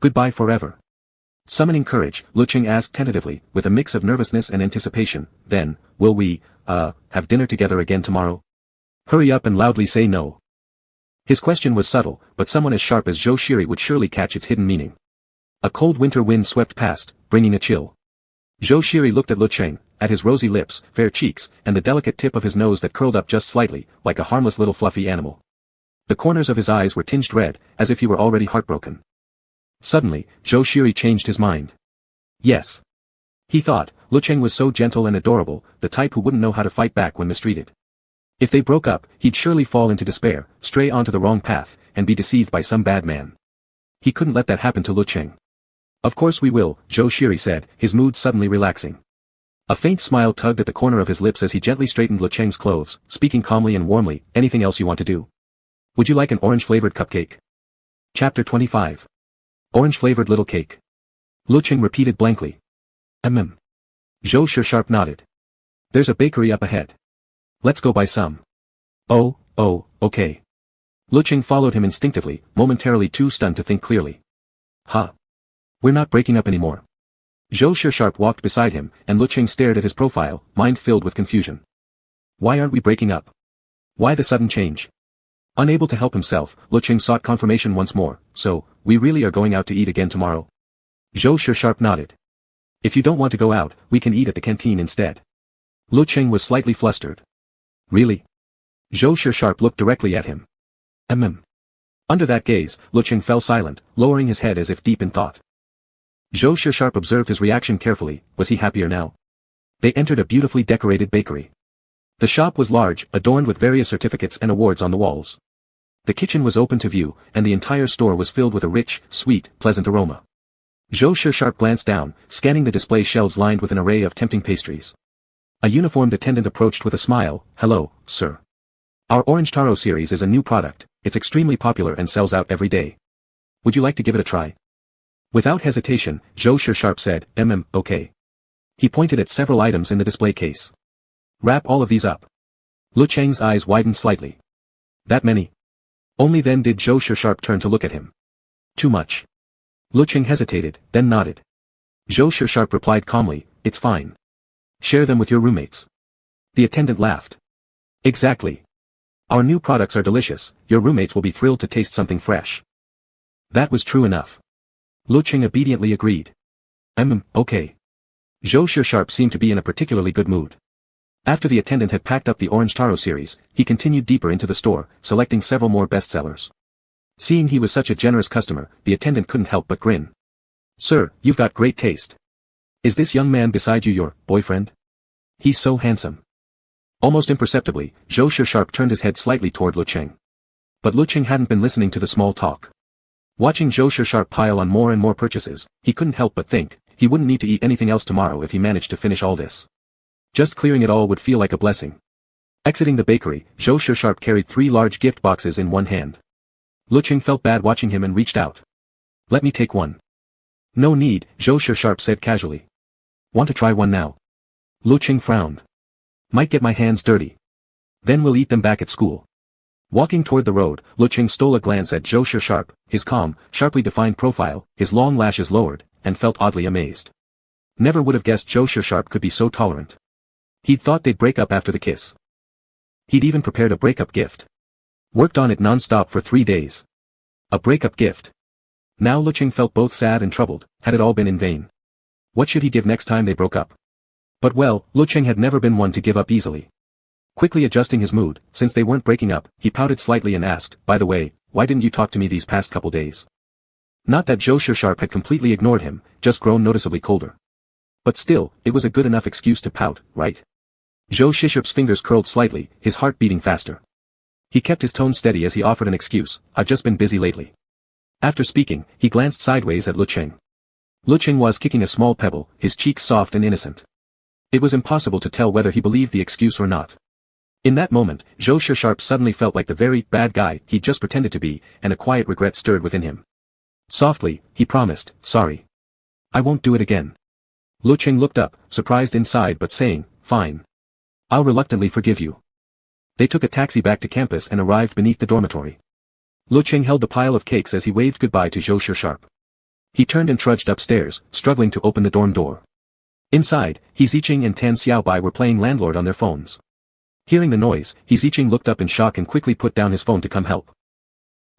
"Goodbye forever." Summoning courage, Lecheng asked tentatively, with a mix of nervousness and anticipation, "Then, will we, have dinner together again tomorrow? Hurry up and loudly say no." His question was subtle, but someone as sharp as Zhou Shiri would surely catch its hidden meaning. A cold winter wind swept past, bringing a chill. Zhou Shiri looked at Lecheng, at his rosy lips, fair cheeks, and the delicate tip of his nose that curled up just slightly, like a harmless little fluffy animal. The corners of his eyes were tinged red, as if he were already heartbroken. Suddenly, Zhou Shiri changed his mind. Yes. He thought, Lecheng was so gentle and adorable, the type who wouldn't know how to fight back when mistreated. If they broke up, he'd surely fall into despair, stray onto the wrong path, and be deceived by some bad man. He couldn't let that happen to Lecheng. "Of course we will," Zhou Shiri said, his mood suddenly relaxing. A faint smile tugged at the corner of his lips as he gently straightened Lecheng's clothes, speaking calmly and warmly, "Anything else you want to do? Would you like an orange-flavored cupcake?" Chapter 25. Orange-flavored little cake. Lecheng repeated blankly. Zhou Shiri nodded. "There's a bakery up ahead. Let's go buy some." Oh, okay. Lecheng followed him instinctively, momentarily too stunned to think clearly. We're not breaking up anymore. Zhou Shiri walked beside him, and Lecheng stared at his profile, mind filled with confusion. Why aren't we breaking up? Why the sudden change? Unable to help himself, Lecheng sought confirmation once more. "So, we really are going out to eat again tomorrow?" Zhou Shiri nodded. "If you don't want to go out, we can eat at the canteen instead." Lecheng was slightly flustered. "Really?" Zhou Shiri looked directly at him. Under that gaze, Lecheng fell silent, lowering his head as if deep in thought. Zhou Shiri observed his reaction carefully. Was he happier now? They entered a beautifully decorated bakery. The shop was large, adorned with various certificates and awards on the walls. The kitchen was open to view, and the entire store was filled with a rich, sweet, pleasant aroma. Zhou Sharp glanced down, scanning the display shelves lined with an array of tempting pastries. A uniformed attendant approached with a smile. "Hello, sir. Our Orange Taro series is a new product, it's extremely popular and sells out every day. Would you like to give it a try?" Without hesitation, Zhou Sharp said, okay. He pointed at several items in the display case. "Wrap all of these up." Lecheng's eyes widened slightly. "That many?" Only then did Zhou Sharp turn to look at him. "Too much." Lecheng hesitated, then nodded. Zhou Sharp replied calmly, "It's fine. Share them with your roommates." The attendant laughed. "Exactly. Our new products are delicious, your roommates will be thrilled to taste something fresh." That was true enough. Lecheng obediently agreed. Okay. Zhou Sharp seemed to be in a particularly good mood. After the attendant had packed up the Orange Taro series, he continued deeper into the store, selecting several more bestsellers. Seeing he was such a generous customer, the attendant couldn't help but grin. "Sir, you've got great taste. Is this young man beside you your boyfriend? He's so handsome." Almost imperceptibly, Zhou Sharp turned his head slightly toward Lecheng. But Lecheng hadn't been listening to the small talk. Watching Zhou Sharp pile on more and more purchases, he couldn't help but think, he wouldn't need to eat anything else tomorrow if he managed to finish all this. Just clearing it all would feel like a blessing. Exiting the bakery, Zhou Sharp carried 3 large gift boxes in one hand. Lecheng felt bad watching him and reached out. "Let me take one." "No need," Zhou Sharp said casually. "Want to try one now?" Lecheng frowned. "Might get my hands dirty. Then we'll eat them back at school." Walking toward the road, Lecheng stole a glance at Zhou Sharp, his calm, sharply defined profile, his long lashes lowered, and felt oddly amazed. Never would have guessed Zhou Sharp could be so tolerant. He'd thought they'd break up after the kiss. He'd even prepared a breakup gift. Worked on it non-stop for 3 days. A breakup gift. Now Lecheng felt both sad and troubled. Had it all been in vain? What should he give next time they broke up? But well, Lecheng had never been one to give up easily. Quickly adjusting his mood, since they weren't breaking up, he pouted slightly and asked, "By the way, why didn't you talk to me these past couple days?" Not that Zhou Sharp had completely ignored him, just grown noticeably colder. But still, it was a good enough excuse to pout, right? Zhou Sharp's fingers curled slightly, his heart beating faster. He kept his tone steady as he offered an excuse, "I've just been busy lately." After speaking, he glanced sideways at Lecheng. Lecheng was kicking a small pebble, his cheeks soft and innocent. It was impossible to tell whether he believed the excuse or not. In that moment, Zhou Sharp suddenly felt like the very bad guy he'd just pretended to be, and a quiet regret stirred within him. Softly, he promised, "Sorry. I won't do it again." Lecheng looked up, surprised inside but saying, "Fine. I'll reluctantly forgive you." They took a taxi back to campus and arrived beneath the dormitory. Lecheng held the pile of cakes as he waved goodbye to Zhou Sharp. He turned and trudged upstairs, struggling to open the dorm door. Inside, Hehe and Tan Xiaobai were playing landlord on their phones. Hearing the noise, Hehe looked up in shock and quickly put down his phone to come help.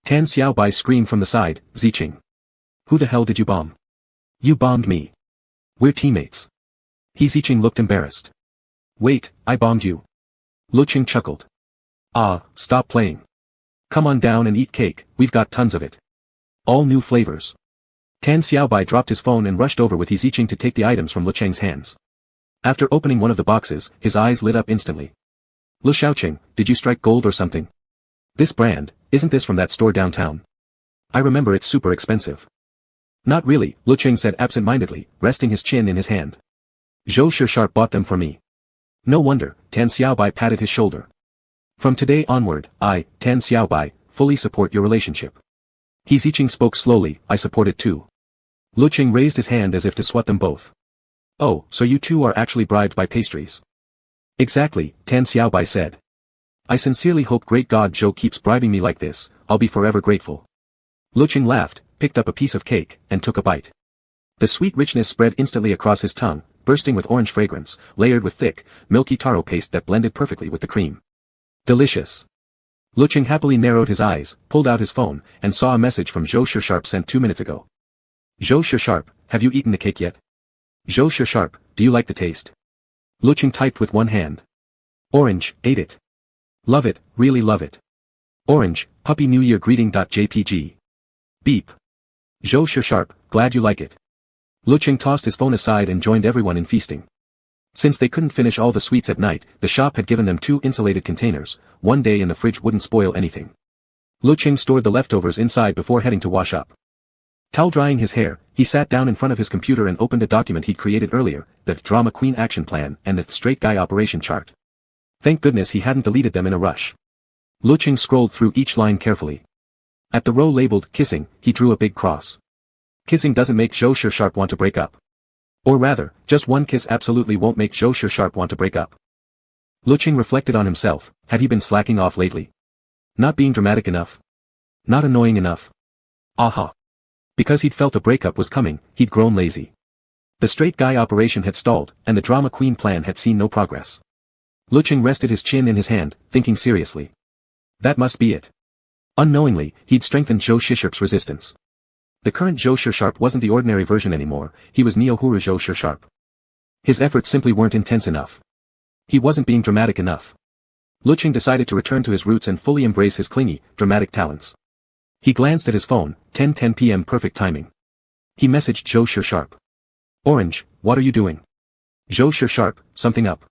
Tan Xiaobai screamed from the side, "Zicheng. Who the hell did you bomb?" "You bombed me. We're teammates." Hehe looked embarrassed. "Wait, I bombed you." Lecheng chuckled. "Ah, stop playing. Come on down and eat cake, we've got tons of it. All new flavors." Tan Xiaobai dropped his phone and rushed over with Hehe to take the items from Lecheng's hands. After opening one of the boxes, his eyes lit up instantly. "Lecheng, did you strike gold or something? This brand, isn't this from that store downtown? I remember it's super expensive." "Not really," Lecheng said absent-mindedly, resting his chin in his hand. "Zhou Sharp bought them for me." "No wonder," Tan Xiaobai patted his shoulder. "From today onward, I, Tan Xiaobai, fully support your relationship." Hehe spoke slowly, "I support it too." Lecheng raised his hand as if to swat them both. "Oh, so you two are actually bribed by pastries?" "Exactly," Tan Xiaobai said. "I sincerely hope great God Zhou keeps bribing me like this, I'll be forever grateful." Lecheng laughed, picked up a piece of cake, and took a bite. The sweet richness spread instantly across his tongue, bursting with orange fragrance, layered with thick, milky taro paste that blended perfectly with the cream. Delicious. Lecheng happily narrowed his eyes, pulled out his phone, and saw a message from Zhou Sharp sent 2 minutes ago. "Zhou Sharp, have you eaten the cake yet? Zhou Sharp, do you like the taste?" Lecheng typed with one hand. "Orange, ate it. Love it, really love it. Orange, puppy new year greeting.jpg. Beep. Zhou Sharp, glad you like it." Lecheng tossed his phone aside and joined everyone in feasting. Since they couldn't finish all the sweets at night, the shop had given them 2 insulated containers. One day in the fridge wouldn't spoil anything. Lecheng stored the leftovers inside before heading to wash up. Towel-drying his hair, he sat down in front of his computer and opened a document he'd created earlier, the Drama Queen Action Plan and the Straight Guy Operation Chart. Thank goodness he hadn't deleted them in a rush. Lecheng scrolled through each line carefully. At the row labeled Kissing, he drew a big cross. Kissing doesn't make Zhou Sharp want to break up. Or rather, just one kiss absolutely won't make Zhou Sharp want to break up. Lecheng reflected on himself. Had he been slacking off lately? Not being dramatic enough? Not annoying enough? Aha. Because he'd felt a breakup was coming, he'd grown lazy. The straight guy operation had stalled, and the drama queen plan had seen no progress. Lecheng rested his chin in his hand, thinking seriously. That must be it. Unknowingly, he'd strengthened Zhou Sharp's resistance. The current Zhou Sharp wasn't the ordinary version anymore, he was Neo-Huru Zhou Sharp. His efforts simply weren't intense enough. He wasn't being dramatic enough. Lecheng decided to return to his roots and fully embrace his clingy, dramatic talents. He glanced at his phone, 10:10 p.m. perfect timing. He messaged Zhou Sharp. Orange, what are you doing? Zhou Sharp, something up.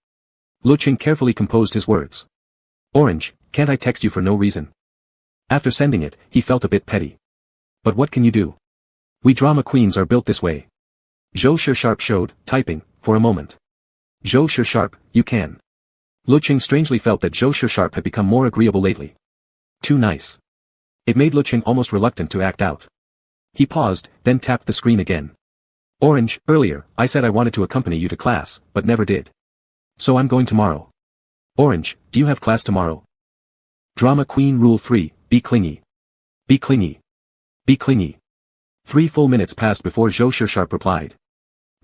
Lecheng carefully composed his words. Orange, can't I text you for no reason? After sending it, he felt a bit petty. But what can you do? We drama queens are built this way. Zhou Sharp showed, typing, for a moment. Zhou Sharp, you can. Lecheng strangely felt that Zhou Sharp had become more agreeable lately. Too nice. It made Lecheng almost reluctant to act out. He paused, then tapped the screen again. Orange, earlier, I said I wanted to accompany you to class, but never did. So I'm going tomorrow. Orange, do you have class tomorrow? Drama Queen Rule 3, be clingy. Be clingy. Be clingy. 3 full minutes passed before Zhou Sharp replied.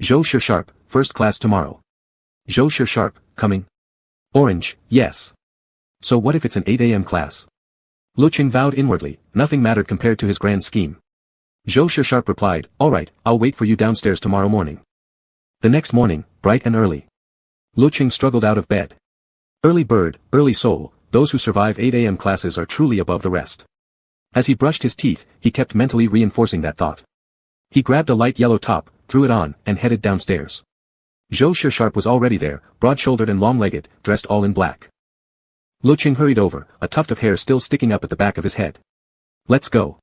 Zhou Sharp, first class tomorrow. Zhou Sharp, coming? Orange, yes. So what if it's an 8 a.m. class? Lecheng vowed inwardly, nothing mattered compared to his grand scheme. Zhou Sharp replied, alright, I'll wait for you downstairs tomorrow morning. The next morning, bright and early. Lecheng struggled out of bed. Early bird, early soul, those who survive 8 a.m. classes are truly above the rest. As he brushed his teeth, he kept mentally reinforcing that thought. He grabbed a light yellow top, threw it on, and headed downstairs. Zhou Sharp was already there, broad-shouldered and long-legged, dressed all in black. Lecheng hurried over, a tuft of hair still sticking up at the back of his head. Let's go.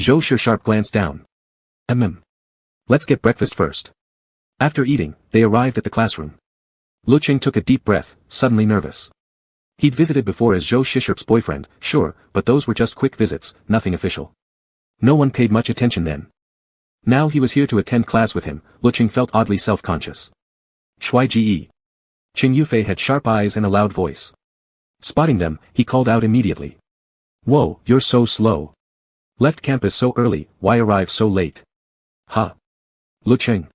Zhou Sharp glanced down. Let's get breakfast first. After eating, they arrived at the classroom. Lecheng took a deep breath, suddenly nervous. He'd visited before as Zhou Sharp's boyfriend, sure, but those were just quick visits, nothing official. No one paid much attention then. Now he was here to attend class with him, Lecheng felt oddly self-conscious. Shui Ge. Cheng Yufei had sharp eyes and a loud voice. Spotting them, he called out immediately. Whoa, you're so slow. Left campus so early, why arrive so late? Ha. Lecheng.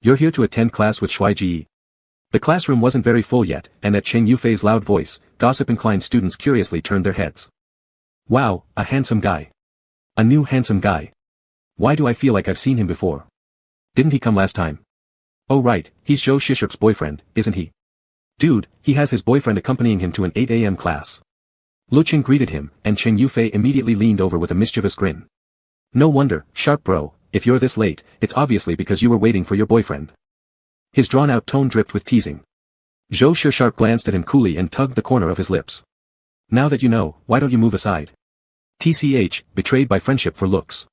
You're here to attend class with Shui Ge. The classroom wasn't very full yet, and at Cheng Yufei's loud voice, gossip-inclined students curiously turned their heads. Wow, a handsome guy. A new handsome guy. Why do I feel like I've seen him before? Didn't he come last time? Oh right, he's Zhou Sharp's boyfriend, isn't he? Dude, he has his boyfriend accompanying him to an 8 a.m. class. Lecheng greeted him, and Cheng Yufei immediately leaned over with a mischievous grin. No wonder, Sharp bro, if you're this late, it's obviously because you were waiting for your boyfriend. His drawn-out tone dripped with teasing. Zhou Sharp glanced at him coolly and tugged the corner of his lips. Now that you know, why don't you move aside? TCH, betrayed by friendship for looks.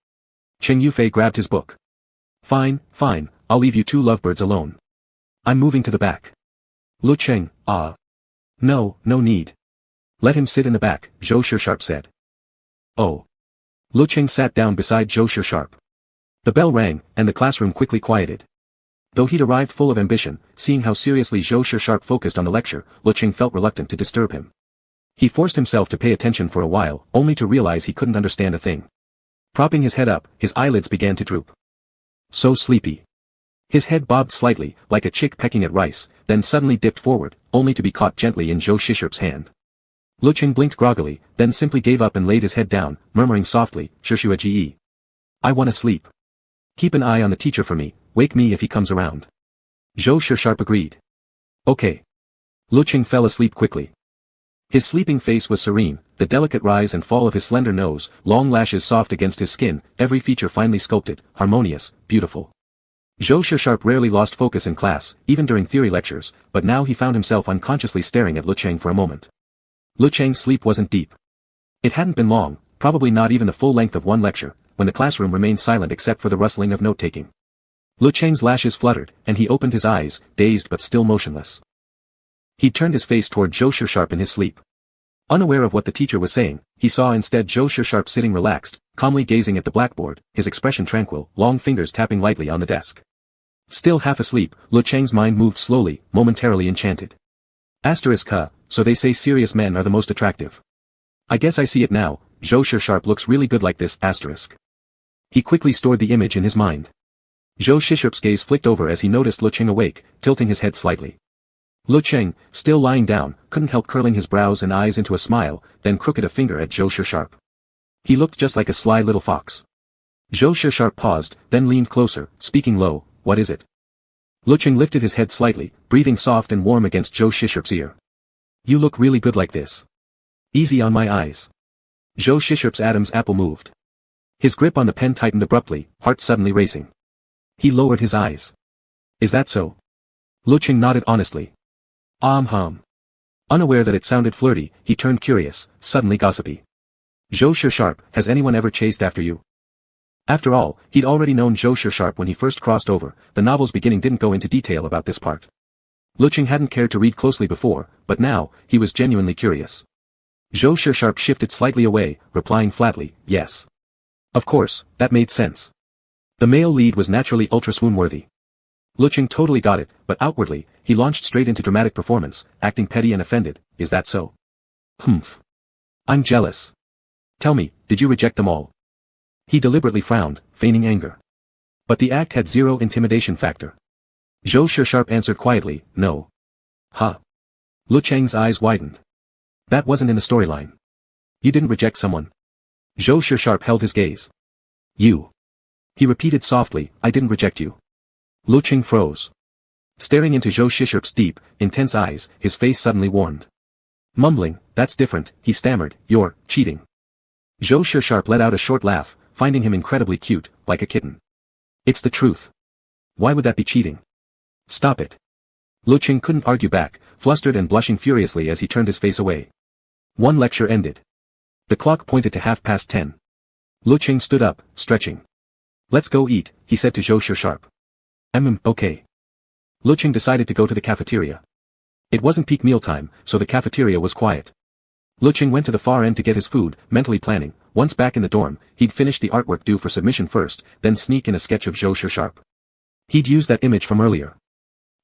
Cheng Yufei grabbed his book. Fine, fine, I'll leave you two lovebirds alone. I'm moving to the back. Lecheng, No, no need. Let him sit in the back, Zhou Sharp said. Oh. Lecheng sat down beside Zhou Sharp. The bell rang, and the classroom quickly quieted. Though he'd arrived full of ambition, seeing how seriously Zhou Sharp focused on the lecture, Lecheng felt reluctant to disturb him. He forced himself to pay attention for a while, only to realize he couldn't understand a thing. Propping his head up, his eyelids began to droop. So sleepy. His head bobbed slightly, like a chick pecking at rice, then suddenly dipped forward, only to be caught gently in Zhou Sharp's hand. Lecheng blinked groggily, then simply gave up and laid his head down, murmuring softly, Shui Ge. I wanna sleep. Keep an eye on the teacher for me, wake me if he comes around. Zhou Sharp agreed. Okay. Lecheng fell asleep quickly. His sleeping face was serene, the delicate rise and fall of his slender nose, long lashes soft against his skin, every feature finely sculpted, harmonious, beautiful. Zhou Sharp rarely lost focus in class, even during theory lectures, but now he found himself unconsciously staring at Lecheng for a moment. Lecheng's sleep wasn't deep. It hadn't been long, probably not even the full length of one lecture, when the classroom remained silent except for the rustling of note-taking. Lecheng's lashes fluttered, and he opened his eyes, dazed but still motionless. He turned his face toward Zhou Shisharp in his sleep. Unaware of what the teacher was saying, he saw instead Zhou Shisharp sitting relaxed, calmly gazing at the blackboard, his expression tranquil, long fingers tapping lightly on the desk. Still half asleep, Lecheng's mind moved slowly, momentarily enchanted. So they say serious men are the most attractive. I guess I see it now, Zhou Shisharp looks really good like this, He quickly stored the image in his mind. Zhou Shisharp's gaze flicked over as he noticed Lecheng awake, tilting his head slightly. Lecheng, still lying down, couldn't help curling his brows and eyes into a smile, then crooked a finger at Zhou Shisharp. He looked just like a sly little fox. Zhou Shisharp paused, then leaned closer, speaking low, "What is it?" Lecheng lifted his head slightly, breathing soft and warm against Zhou Shisharp's ear. "You look really good like this. Easy on my eyes." Zhou Shisharp's Adam's apple moved. His grip on the pen tightened abruptly, heart suddenly racing. He lowered his eyes. "Is that so?" Lecheng nodded honestly. Unaware that it sounded flirty, he turned curious, suddenly gossipy. "Zhou Shisharp, has anyone ever chased after you?" After all, he'd already known Zhou Shisharp when he first crossed over, the novel's beginning didn't go into detail about this part. Lecheng hadn't cared to read closely before, but now, he was genuinely curious. Zhou Shisharp shifted slightly away, replying flatly, "Yes." Of course, that made sense. The male lead was naturally ultra-swoon-worthy. Lecheng totally got it, but outwardly, he launched straight into dramatic performance, acting petty and offended. "Is that so?" "Humph. I'm jealous. Tell me, did you reject them all?" He deliberately frowned, feigning anger. But the act had zero intimidation factor. Zhou Shisharp answered quietly, "No." "Huh." Lecheng's eyes widened. "That wasn't in the storyline. You didn't reject someone." Zhou Shisharp held his gaze. "You." He repeated softly, "I didn't reject you." Lecheng froze. Staring into Zhou Shisharp's deep, intense eyes, his face suddenly warmed. Mumbling, "That's different," he stammered, "You're cheating." Zhou Shisharp let out a short laugh, finding him incredibly cute, like a kitten. "It's the truth. Why would that be cheating?" "Stop it." Lecheng couldn't argue back, flustered and blushing furiously as he turned his face away. One lecture ended. The clock pointed to 10:30. Lecheng stood up, stretching. "Let's go eat," he said to Zhou Shisharp. Okay." Lecheng decided to go to the cafeteria. It wasn't peak mealtime, so the cafeteria was quiet. Lecheng went to the far end to get his food, mentally planning, once back in the dorm, he'd finish the artwork due for submission first, then sneak in a sketch of Zhou Shisharp. He'd use that image from earlier.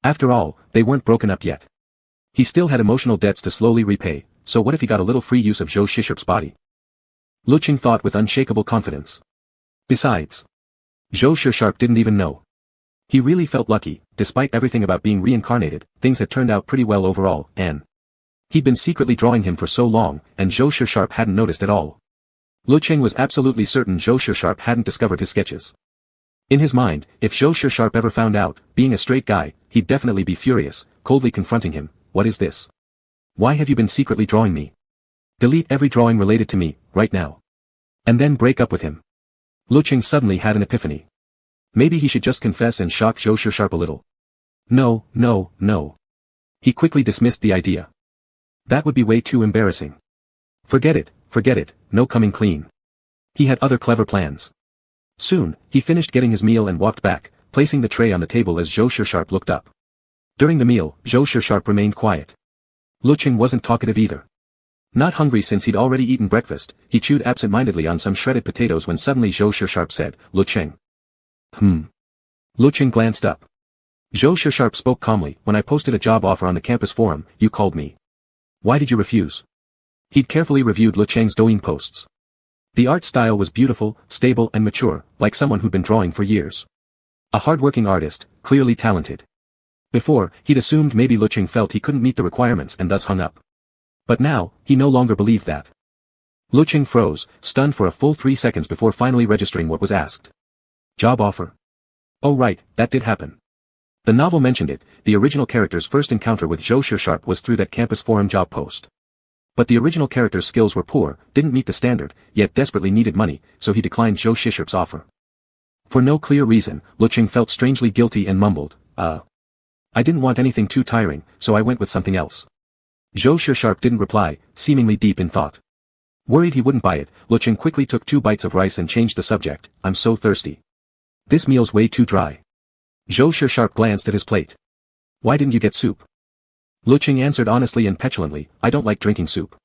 After all, they weren't broken up yet. He still had emotional debts to slowly repay, so what if he got a little free use of Zhou Shisharp's body? Lecheng thought with unshakable confidence. Besides, Zhou Shisharp didn't even know. He really felt lucky, despite everything about being reincarnated, things had turned out pretty well overall, and he'd been secretly drawing him for so long, and Zhou Shisharp hadn't noticed at all. Lecheng was absolutely certain Zhou Shisharp hadn't discovered his sketches. In his mind, if Zhou Shisharp ever found out, being a straight guy, he'd definitely be furious, coldly confronting him. "What is this? Why have you been secretly drawing me? Delete every drawing related to me, right now. And then break up with him." Lecheng suddenly had an epiphany. Maybe he should just confess and shock Zhou Shisharp a little. No. He quickly dismissed the idea. That would be way too embarrassing. Forget it, no coming clean. He had other clever plans. Soon, he finished getting his meal and walked back, placing the tray on the table as Zhou Shisharp looked up. During the meal, Zhou Shisharp remained quiet. Lecheng wasn't talkative either. Not hungry since he'd already eaten breakfast, he chewed absent-mindedly on some shredded potatoes when suddenly Zhou Shisharp said, "Lecheng." Lecheng glanced up. Zhou Shisharp spoke calmly, "When I posted a job offer on the campus forum, you called me. Why did you refuse?" He'd carefully reviewed Lecheng's Douyin posts. The art style was beautiful, stable and mature, like someone who'd been drawing for years. A hard-working artist, clearly talented. Before, he'd assumed maybe Lecheng felt he couldn't meet the requirements and thus hung up. But now, he no longer believed that. Lecheng froze, stunned for a full 3 seconds before finally registering what was asked. Job offer. Oh right, that did happen. The novel mentioned it, the original character's first encounter with Zhou Shisharp was through that campus forum job post. But the original character's skills were poor, didn't meet the standard, yet desperately needed money, so he declined Zhou Shisharp's offer. For no clear reason, Lecheng felt strangely guilty and mumbled, I didn't want anything too tiring, so I went with something else." Zhou Shisharp didn't reply, seemingly deep in thought. Worried he wouldn't buy it, Lecheng quickly took 2 bites of rice and changed the subject. I'm so thirsty. This meal's way too dry. Zhou Sharp glanced at his plate. Why didn't you get soup? Lecheng answered honestly and petulantly, I don't like drinking soup.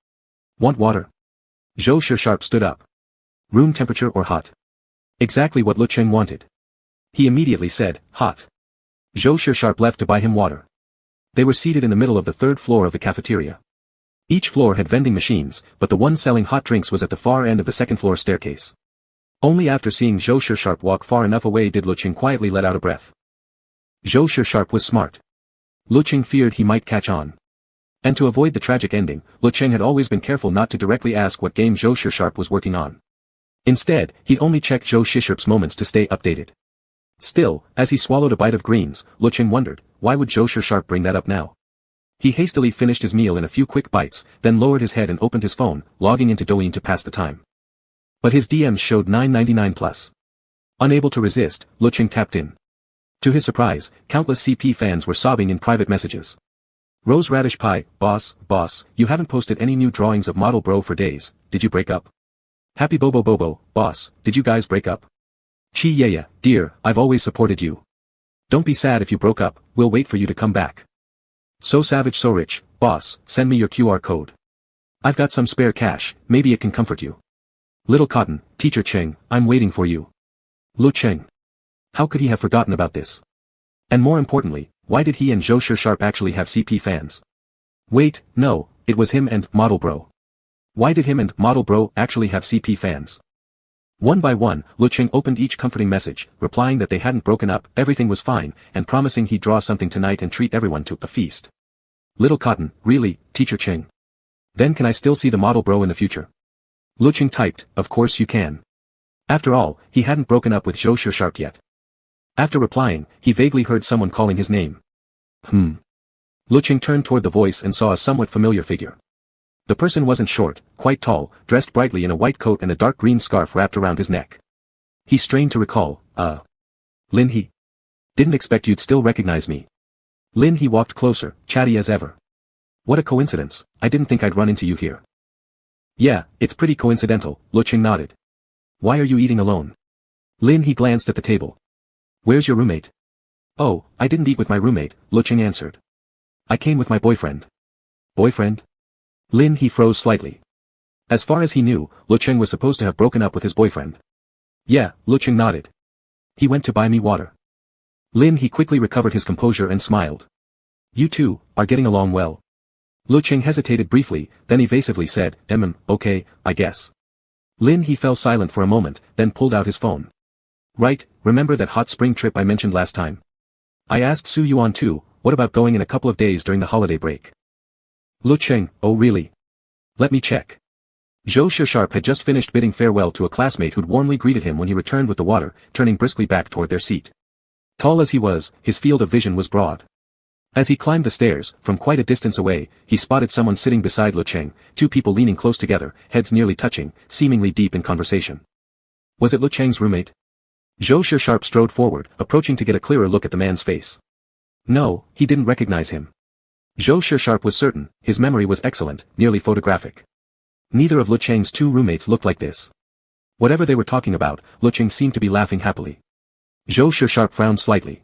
Want water? Zhou Sharp stood up. Room temperature or hot? Exactly what Lecheng wanted. He immediately said, hot. Zhou Sharp left to buy him water. They were seated in the middle of the 3rd floor of the cafeteria. Each floor had vending machines, but the one selling hot drinks was at the far end of the 2nd floor staircase. Only after seeing Zhou Sharp walk far enough away did Lecheng quietly let out a breath. Zhou Sharp was smart. Lecheng feared he might catch on. And to avoid the tragic ending, Lecheng had always been careful not to directly ask what game Zhou Sharp was working on. Instead, he'd only check Zhou Sharp's moments to stay updated. Still, as he swallowed a bite of greens, Lecheng wondered, why would Zhou Sharp bring that up now? He hastily finished his meal in a few quick bites, then lowered his head and opened his phone, logging into Douyin to pass the time. But his DMs showed 999 plus. Unable to resist, Lecheng tapped in. To his surprise, countless CP fans were sobbing in private messages. Rose Radish Pie, boss, you haven't posted any new drawings of Model Bro for days, did you break up? Happy Bobo, boss, did you guys break up? Chi Yaya, dear, I've always supported you. Don't be sad if you broke up, we'll wait for you to come back. So savage so rich, boss, send me your QR code. I've got some spare cash, maybe it can comfort you. Little Cotton, Teacher Cheng, I'm waiting for you. Lecheng. How could he have forgotten about this? And more importantly, why did he and Zhou Sharp actually have CP fans? Wait, no, it was him and Model Bro. Why did him and Model Bro actually have CP fans? One by one, Lecheng opened each comforting message, replying that they hadn't broken up, everything was fine, and promising he'd draw something tonight and treat everyone to a feast. Little Cotton, really, Teacher Cheng. Then can I still see the Model Bro in the future? Lecheng typed, of course you can. After all, he hadn't broken up with Zhou Sharp yet. After replying, he vaguely heard someone calling his name. Lecheng turned toward the voice and saw a somewhat familiar figure. The person wasn't short, quite tall, dressed brightly in a white coat and a dark green scarf wrapped around his neck. He strained to recall, Lin He. Didn't expect you'd still recognize me. Lin He walked closer, chatty as ever. What a coincidence, I didn't think I'd run into you here. Yeah, it's pretty coincidental, Lecheng nodded. Why are you eating alone? Lin He glanced at the table. Where's your roommate? Oh, I didn't eat with my roommate, Lecheng answered. I came with my boyfriend. Boyfriend? Lin He froze slightly. As far as he knew, Lecheng was supposed to have broken up with his boyfriend. Yeah, Lecheng nodded. He went to buy me water. Lin He quickly recovered his composure and smiled. You two are getting along well. Lecheng hesitated briefly, then evasively said, okay, I guess. Lin He fell silent for a moment, then pulled out his phone. Right, remember that hot spring trip I mentioned last time? I asked Su Yuan too, what about going in a couple of days during the holiday break? Lecheng, oh really? Let me check. Zhou Sharp had just finished bidding farewell to a classmate who'd warmly greeted him when he returned with the water, turning briskly back toward their seat. Tall as he was, his field of vision was broad. As he climbed the stairs, from quite a distance away, he spotted someone sitting beside Lecheng, 2 people leaning close together, heads nearly touching, seemingly deep in conversation. Was it Lecheng's roommate? Zhou Sharp strode forward, approaching to get a clearer look at the man's face. No, he didn't recognize him. Zhou Sharp was certain, his memory was excellent, nearly photographic. Neither of Lecheng's 2 roommates looked like this. Whatever they were talking about, Lecheng seemed to be laughing happily. Zhou Sharp frowned slightly.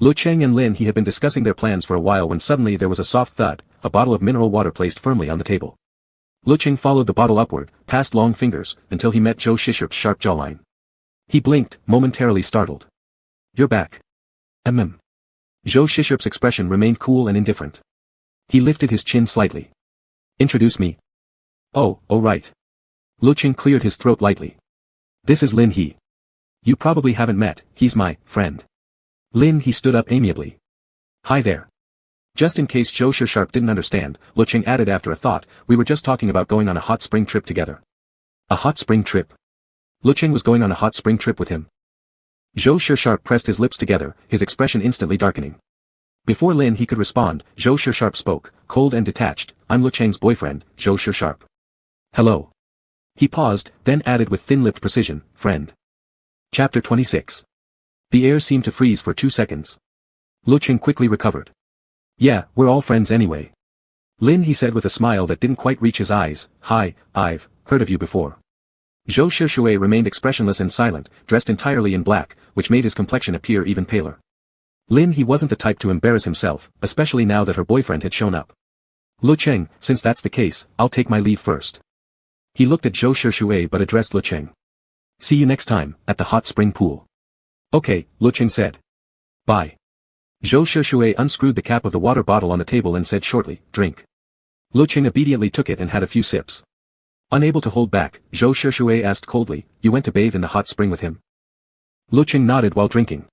Lecheng and Lin He had been discussing their plans for a while when suddenly there was a soft thud, a bottle of mineral water placed firmly on the table. Lecheng followed the bottle upward, past long fingers, until he met Zhou Sharp's sharp jawline. He blinked, momentarily startled. You're back. Zhou Sharp's expression remained cool and indifferent. He lifted his chin slightly. Introduce me. Oh right. Lecheng cleared his throat lightly. This is Lin He. You probably haven't met, he's my friend. Lin He stood up amiably. Hi there. Just in case Zhou Sharp didn't understand, Lecheng added after a thought, we were just talking about going on a hot spring trip together. A hot spring trip? Lecheng was going on a hot spring trip with him. Zhou Sharp pressed his lips together, his expression instantly darkening. Before Lin He could respond, Zhou Sharp spoke, cold and detached, I'm Lecheng's boyfriend, Zhou Sharp. Hello. He paused, then added with thin-lipped precision, friend. Chapter 26. The air seemed to freeze for 2 seconds. Lecheng quickly recovered. Yeah, we're all friends anyway. Lin He said with a smile that didn't quite reach his eyes, hi, heard of you before. Zhou Shishue remained expressionless and silent, dressed entirely in black, which made his complexion appear even paler. Lin He wasn't the type to embarrass himself, especially now that her boyfriend had shown up. Lecheng, since that's the case, I'll take my leave first. He looked at Zhou Shishue but addressed Lecheng. See you next time, at the hot spring pool. Okay, Lecheng said. Bye. Zhou Shishue unscrewed the cap of the water bottle on the table and said shortly, drink. Lecheng obediently took it and had a few sips. Unable to hold back, Zhou Shishue asked coldly, you went to bathe in the hot spring with him? Lecheng nodded while drinking.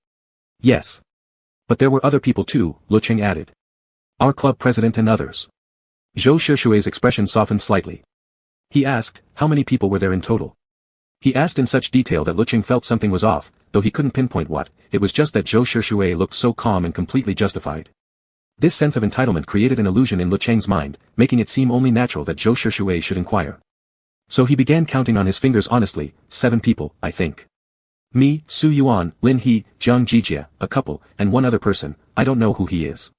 Yes. But there were other people too, Lecheng added. Our club president and others. Zhou Shishue's expression softened slightly. He asked, how many people were there in total? He asked in such detail that Lecheng felt something was off, though he couldn't pinpoint what. It was just that Zhou Shishue looked so calm and completely justified. This sense of entitlement created an illusion in Lecheng's mind, making it seem only natural that Zhou Shishue should inquire. So he began counting on his fingers honestly, 7 people, I think. Me, Su Yuan, Lin He, Jiang Jijia, a couple, and one other person, I don't know who he is.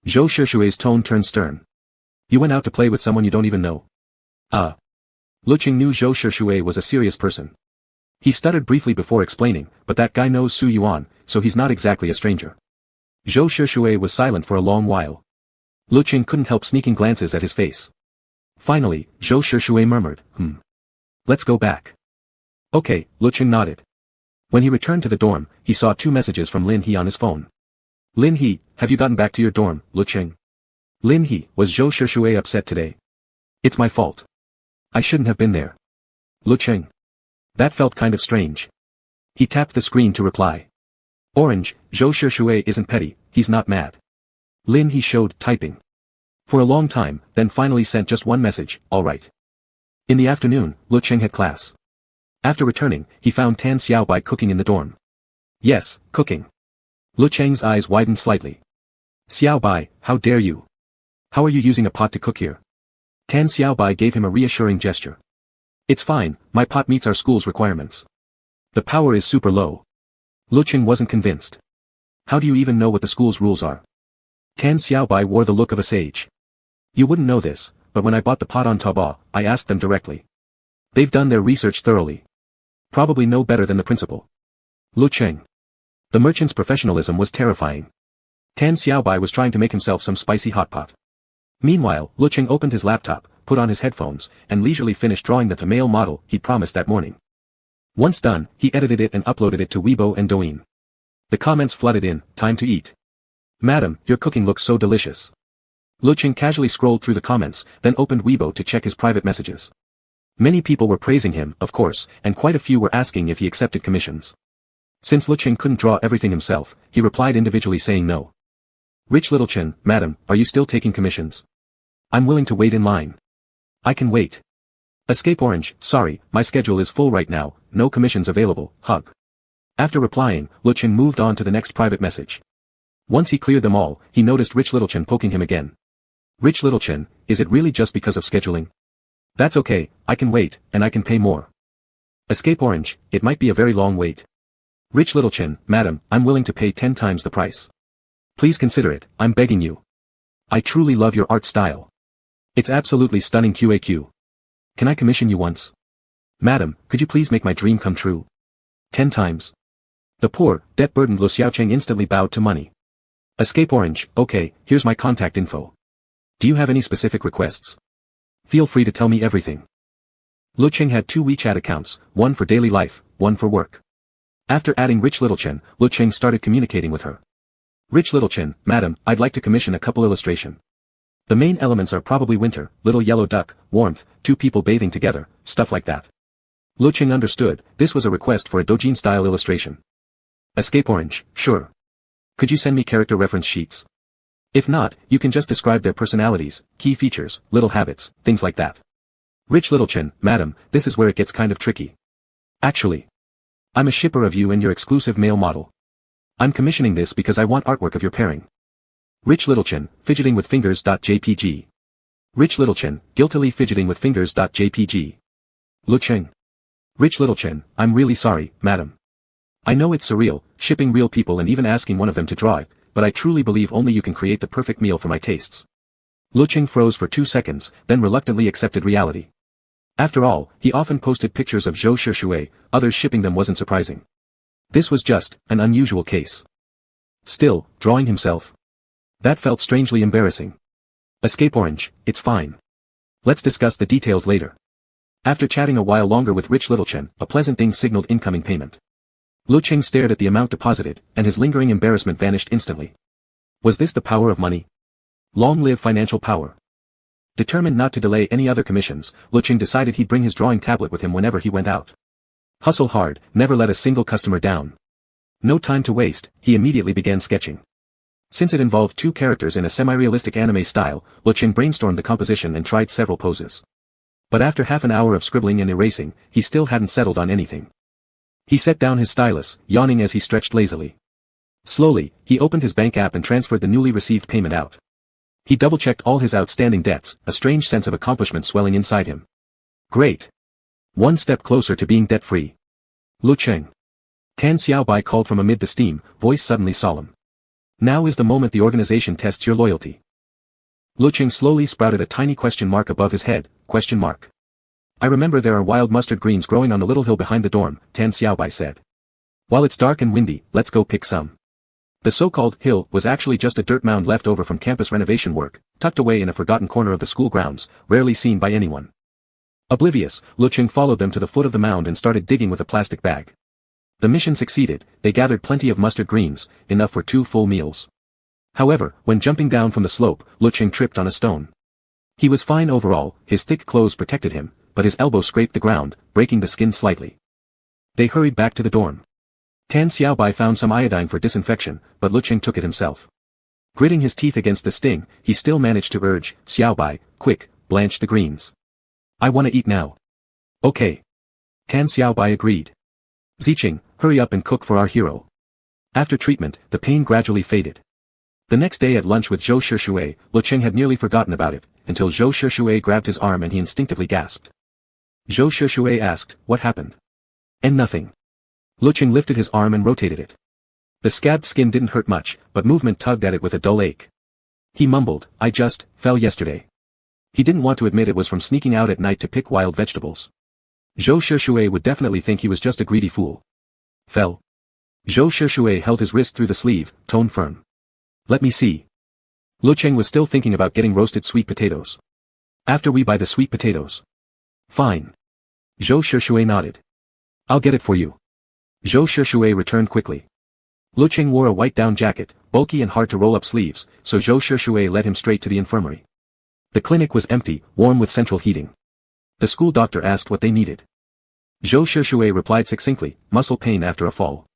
Zhou Shishue's tone turned stern. You went out to play with someone you don't even know. Lecheng knew Zhou Shishue was a serious person. He stuttered briefly before explaining, but that guy knows Su Yuan, so he's not exactly a stranger. Zhou Shishue was silent for a long while. Lecheng couldn't help sneaking glances at his face. Finally, Zhou Shishue murmured, Let's go back. Okay, Lecheng nodded. When he returned to the dorm, he saw 2 messages from Lin He on his phone. Lin He, have you gotten back to your dorm, Lecheng? Lin He, was Zhou Shishue upset today? It's my fault. I shouldn't have been there. Lecheng. That felt kind of strange. He tapped the screen to reply. Orange, Zhou Shishue isn't petty, he's not mad. Lin He showed typing. For a long time, then finally sent just one message, alright. In the afternoon, Lecheng had class. After returning, he found Tan Xiaobai cooking in the dorm. Yes, cooking. Lecheng's eyes widened slightly. Xiaobai, how dare you? How are you using a pot to cook here? Tan Xiaobai gave him a reassuring gesture. It's fine, my pot meets our school's requirements. The power is super low. Lecheng wasn't convinced. How do you even know what the school's rules are? Tan Xiaobai wore the look of a sage. You wouldn't know this, but when I bought the pot on Taobao, I asked them directly. They've done their research thoroughly. Probably no better than the principal. Lecheng. The merchant's professionalism was terrifying. Tan Xiaobai was trying to make himself some spicy hot pot. Meanwhile, Lecheng opened his laptop, put on his headphones, and leisurely finished drawing the male model he'd promised that morning. Once done, he edited it and uploaded it to Weibo and Douyin. The comments flooded in, time to eat. Madam, your cooking looks so delicious. Lecheng casually scrolled through the comments, then opened Weibo to check his private messages. Many people were praising him, of course, and quite a few were asking if he accepted commissions. Since Lecheng couldn't draw everything himself, he replied individually saying no. Rich Littlechen, madam, are you still taking commissions? I'm willing to wait in line. I can wait. Escape Orange, sorry, my schedule is full right now, no commissions available, hug. After replying, Lecheng moved on to the next private message. Once he cleared them all, he noticed Rich Littlechen poking him again. Rich Littlechen, is it really just because of scheduling? That's okay, I can wait, and I can pay more. Escape Orange, it might be a very long wait. Rich Littlechen, madam, I'm willing to pay 10 times the price. Please consider it, I'm begging you. I truly love your art style. It's absolutely stunning QAQ. Can I commission you once? Madam, could you please make my dream come true? 10 times. The poor, debt-burdened Lu Xiaocheng instantly bowed to money. Escape Orange, okay, here's my contact info. Do you have any specific requests? Feel free to tell me everything. Lecheng had 2 WeChat accounts, one for daily life, one for work. After adding Rich Littlechen, Lecheng started communicating with her. Rich Littlechen, madam, I'd like to commission a couple illustration. The main elements are probably winter, little yellow duck, warmth, 2 people bathing together, stuff like that. Lecheng understood, this was a request for a doujin-style illustration. Escape Orange, sure. Could you send me character reference sheets? If not, you can just describe their personalities, key features, little habits, things like that. Rich Littlechen, madam, this is where it gets kind of tricky. Actually, I'm a shipper of you and your exclusive male model. I'm commissioning this because I want artwork of your pairing. Rich Littlechen, fidgeting with fingers.jpg. Rich Littlechen, guiltily fidgeting with fingers.jpg. Lecheng. Rich Littlechen, I'm really sorry, madam. I know it's surreal, shipping real people and even asking one of them to draw it, but I truly believe only you can create the perfect meal for my tastes. Lecheng froze for 2 seconds, then reluctantly accepted reality. After all, he often posted pictures of Zhou Shushui, others shipping them wasn't surprising. This was just an unusual case. Still, drawing himself. That felt strangely embarrassing. Escape orange, it's fine. Let's discuss the details later. After chatting a while longer with rich Lecheng, a pleasant ding signaled incoming payment. Lecheng stared at the amount deposited, and his lingering embarrassment vanished instantly. Was this the power of money? Long live financial power. Determined not to delay any other commissions, Lecheng decided he'd bring his drawing tablet with him whenever he went out. Hustle hard, never let a single customer down. No time to waste, he immediately began sketching. Since it involved two characters in a semi-realistic anime style, Lecheng brainstormed the composition and tried several poses. But after half an hour of scribbling and erasing, he still hadn't settled on anything. He set down his stylus, yawning as he stretched lazily. Slowly, he opened his bank app and transferred the newly received payment out. He double-checked all his outstanding debts, a strange sense of accomplishment swelling inside him. Great. One step closer to being debt-free. Lecheng. Tan Xiaobai called from amid the steam, voice suddenly solemn. Now is the moment the organization tests your loyalty. Lecheng slowly sprouted a tiny question mark above his head, question mark. I remember there are wild mustard greens growing on the little hill behind the dorm, Tan Xiaobai said. While it's dark and windy, let's go pick some. The so-called hill was actually just a dirt mound left over from campus renovation work, tucked away in a forgotten corner of the school grounds, rarely seen by anyone. Oblivious, Lecheng followed them to the foot of the mound and started digging with a plastic bag. The mission succeeded, they gathered plenty of mustard greens, enough for 2 full meals. However, when jumping down from the slope, Lecheng tripped on a stone. He was fine overall, his thick clothes protected him, but his elbow scraped the ground, breaking the skin slightly. They hurried back to the dorm. Tan Xiaobai found some iodine for disinfection, but Lecheng took it himself. Gritting his teeth against the sting, he still managed to urge, Xiaobai, quick, blanch the greens. I want to eat now. Okay. Tan Xiaobai agreed. Zicheng, hurry up and cook for our hero. After treatment, the pain gradually faded. The next day at lunch with Zhou Shushui, Lecheng had nearly forgotten about it, until Zhou Shushui grabbed his arm and he instinctively gasped. Zhou Shushui asked, what happened? And nothing. Lecheng lifted his arm and rotated it. The scabbed skin didn't hurt much, but movement tugged at it with a dull ache. He mumbled, I just fell yesterday. He didn't want to admit it was from sneaking out at night to pick wild vegetables. Zhou Shushui would definitely think he was just a greedy fool. Fell. Zhou Shushui held his wrist through the sleeve, tone firm. Let me see. Lecheng was still thinking about getting roasted sweet potatoes. After we buy the sweet potatoes. Fine. Zhou Shushui nodded. I'll get it for you. Zhou Shushui returned quickly. Lecheng wore a white down jacket, bulky and hard to roll up sleeves, so Zhou Shushui led him straight to the infirmary. The clinic was empty, warm with central heating. The school doctor asked what they needed. Zhou Shushui replied succinctly, muscle pain after a fall.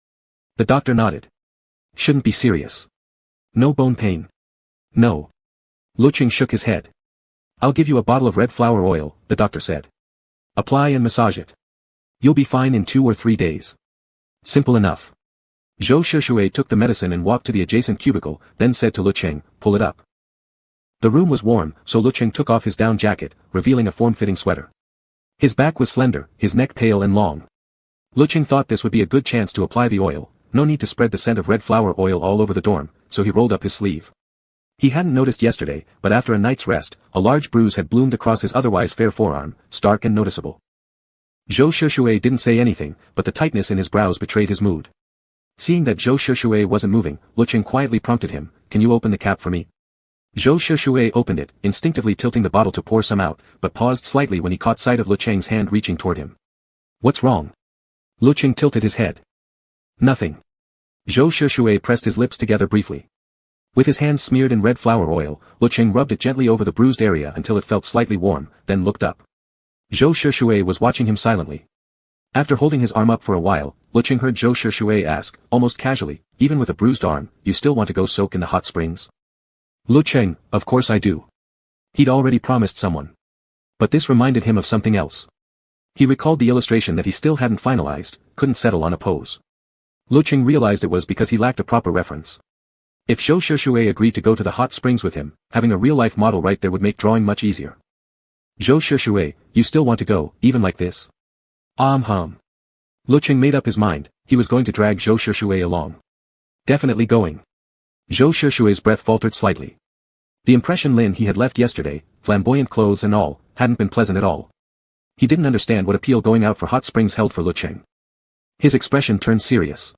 The doctor nodded. Shouldn't be serious. No bone pain. No. Lecheng shook his head. I'll give you a bottle of red flower oil, the doctor said. Apply and massage it. You'll be fine in 2 or 3 days. Simple enough. Zhou Shushui took the medicine and walked to the adjacent cubicle, then said to Lecheng, pull it up. The room was warm, so Lecheng took off his down jacket, revealing a form-fitting sweater. His back was slender, his neck pale and long. Lecheng thought this would be a good chance to apply the oil, no need to spread the scent of red flower oil all over the dorm, so he rolled up his sleeve. He hadn't noticed yesterday, but after a night's rest, a large bruise had bloomed across his otherwise fair forearm, stark and noticeable. Zhou Shushui didn't say anything, but the tightness in his brows betrayed his mood. Seeing that Zhou Shushui wasn't moving, Lecheng quietly prompted him, can you open the cap for me? Zhou Shushui opened it, instinctively tilting the bottle to pour some out, but paused slightly when he caught sight of Lecheng's hand reaching toward him. What's wrong? Lecheng tilted his head. Nothing. Zhou Shushui pressed his lips together briefly. With his hands smeared in red flower oil, Lecheng rubbed it gently over the bruised area until it felt slightly warm, then looked up. Zhou Shushui was watching him silently. After holding his arm up for a while, Lecheng heard Zhou Shushui ask, almost casually, even with a bruised arm, you still want to go soak in the hot springs? Lecheng, of course I do. He'd already promised someone. But this reminded him of something else. He recalled the illustration that he still hadn't finalized, couldn't settle on a pose. Lecheng realized it was because he lacked a proper reference. If Zhou Shushui agreed to go to the hot springs with him, having a real-life model right there would make drawing much easier. Zhou Shushui, you still want to go, even like this? Lecheng made up his mind, he was going to drag Zhou Shushui along. Definitely going. Zhou Shushui's breath faltered slightly. The impression Lin he had left yesterday, flamboyant clothes and all, hadn't been pleasant at all. He didn't understand what appeal going out for hot springs held for Lecheng. His expression turned serious.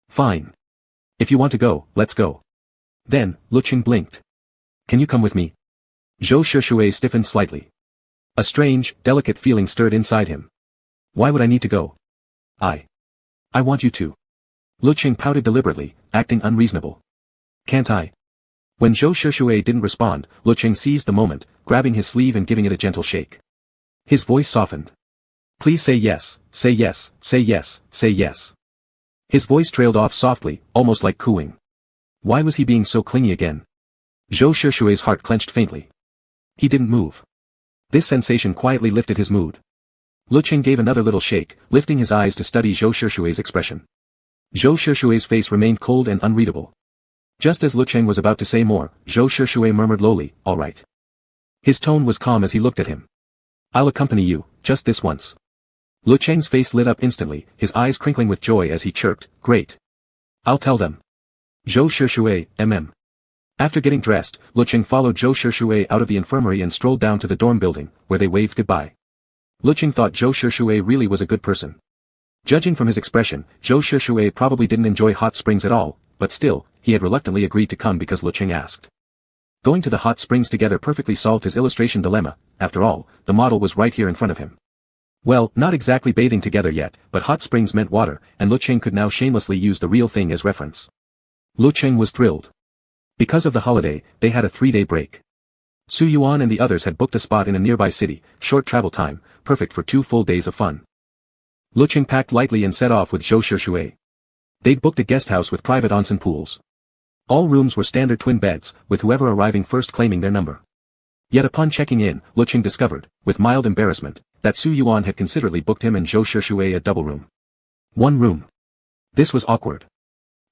Fine. If you want to go, let's go. Then, Lecheng blinked. Can you come with me? Zhou Shishui stiffened slightly. A strange, delicate feeling stirred inside him. Why would I need to go? I want you to. Lecheng pouted deliberately, acting unreasonable. Can't I? When Zhou Shishui didn't respond, Lecheng seized the moment, grabbing his sleeve and giving it a gentle shake. His voice softened. Please say yes, say yes, say yes, say yes. His voice trailed off softly, almost like cooing. Why was he being so clingy again? Zhou Shishui's heart clenched faintly. He didn't move. This sensation quietly lifted his mood. Lecheng gave another little shake, lifting his eyes to study Zhou Shishui's expression. Zhou Shishui's face remained cold and unreadable. Just as Lecheng was about to say more, Zhou Shishui murmured lowly, all right. His tone was calm as he looked at him. I'll accompany you, just this once. Lecheng's face lit up instantly, his eyes crinkling with joy as he chirped, great. I'll tell them. Zhou Shishui, After getting dressed, Lecheng followed Zhou Shishui out of the infirmary and strolled down to the dorm building, where they waved goodbye. Lecheng thought Zhou Shishui really was a good person. Judging from his expression, Zhou Shishui probably didn't enjoy hot springs at all, but still, he had reluctantly agreed to come because Lecheng asked. Going to the hot springs together perfectly solved his illustration dilemma. After all, the model was right here in front of him. Well, not exactly bathing together yet, but hot springs meant water, and Lecheng could now shamelessly use the real thing as reference. Lecheng was thrilled. Because of the holiday, they had a 3-day break. Su Yuan and the others had booked a spot in a nearby city, short travel time, perfect for 2 full days of fun. Lecheng packed lightly and set off with Zhou Shishui. They'd booked a guest house with private onsen pools. All rooms were standard twin beds, with whoever arriving first claiming their number. Yet upon checking in, Lecheng discovered, with mild embarrassment, that Su Yuan had considerately booked him and Zhou Shishui a double room. 1 room. This was awkward.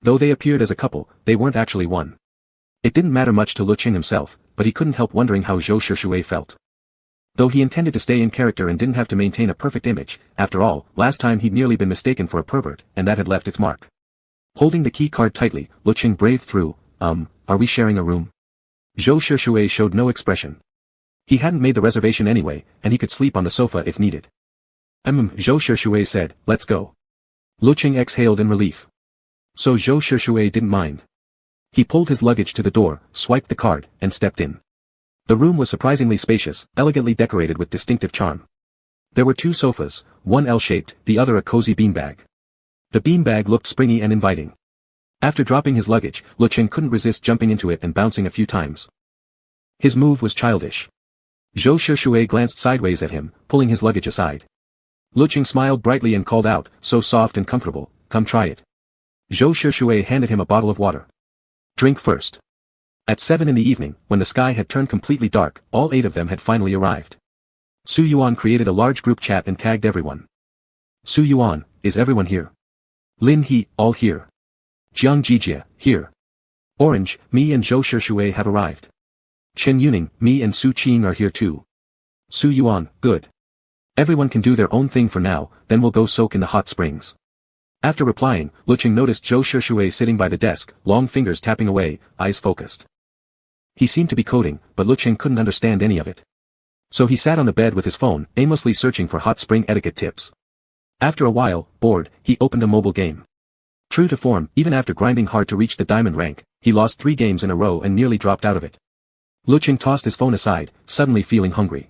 Though they appeared as a couple, they weren't actually one. It didn't matter much to Lecheng himself, but he couldn't help wondering how Zhou Shishui felt. Though he intended to stay in character and didn't have to maintain a perfect image, after all, last time he'd nearly been mistaken for a pervert, and that had left its mark. Holding the key card tightly, Lecheng braved through, are we sharing a room? Zhou Shishui showed no expression. He hadn't made the reservation anyway, and he could sleep on the sofa if needed. Zhou Shishui said, let's go. Lecheng exhaled in relief. So Zhou Shishui didn't mind. He pulled his luggage to the door, swiped the card, and stepped in. The room was surprisingly spacious, elegantly decorated with distinctive charm. There were 2 sofas, one L-shaped, the other a cozy beanbag. The beanbag looked springy and inviting. After dropping his luggage, Lecheng couldn't resist jumping into it and bouncing a few times. His move was childish. Zhou Shishui glanced sideways at him, pulling his luggage aside. Lecheng smiled brightly and called out, so soft and comfortable, come try it. Zhou Shishui handed him a bottle of water. Drink first. At 7 in the evening, when the sky had turned completely dark, all 8 of them had finally arrived. Su Yuan created a large group chat and tagged everyone. Su Yuan, is everyone here? Lin He, all here. Jiang Jijie, here. Orange, me and Zhou Shishui have arrived. Chen Yuning, me and Su Qing are here too. Su Yuan, good. Everyone can do their own thing for now, then we'll go soak in the hot springs. After replying, Lecheng noticed Zhou Shishui sitting by the desk, long fingers tapping away, eyes focused. He seemed to be coding, but Lecheng couldn't understand any of it. So he sat on the bed with his phone, aimlessly searching for hot spring etiquette tips. After a while, bored, he opened a mobile game. True to form, even after grinding hard to reach the diamond rank, he lost 3 games in a row and nearly dropped out of it. Lecheng tossed his phone aside, suddenly feeling hungry.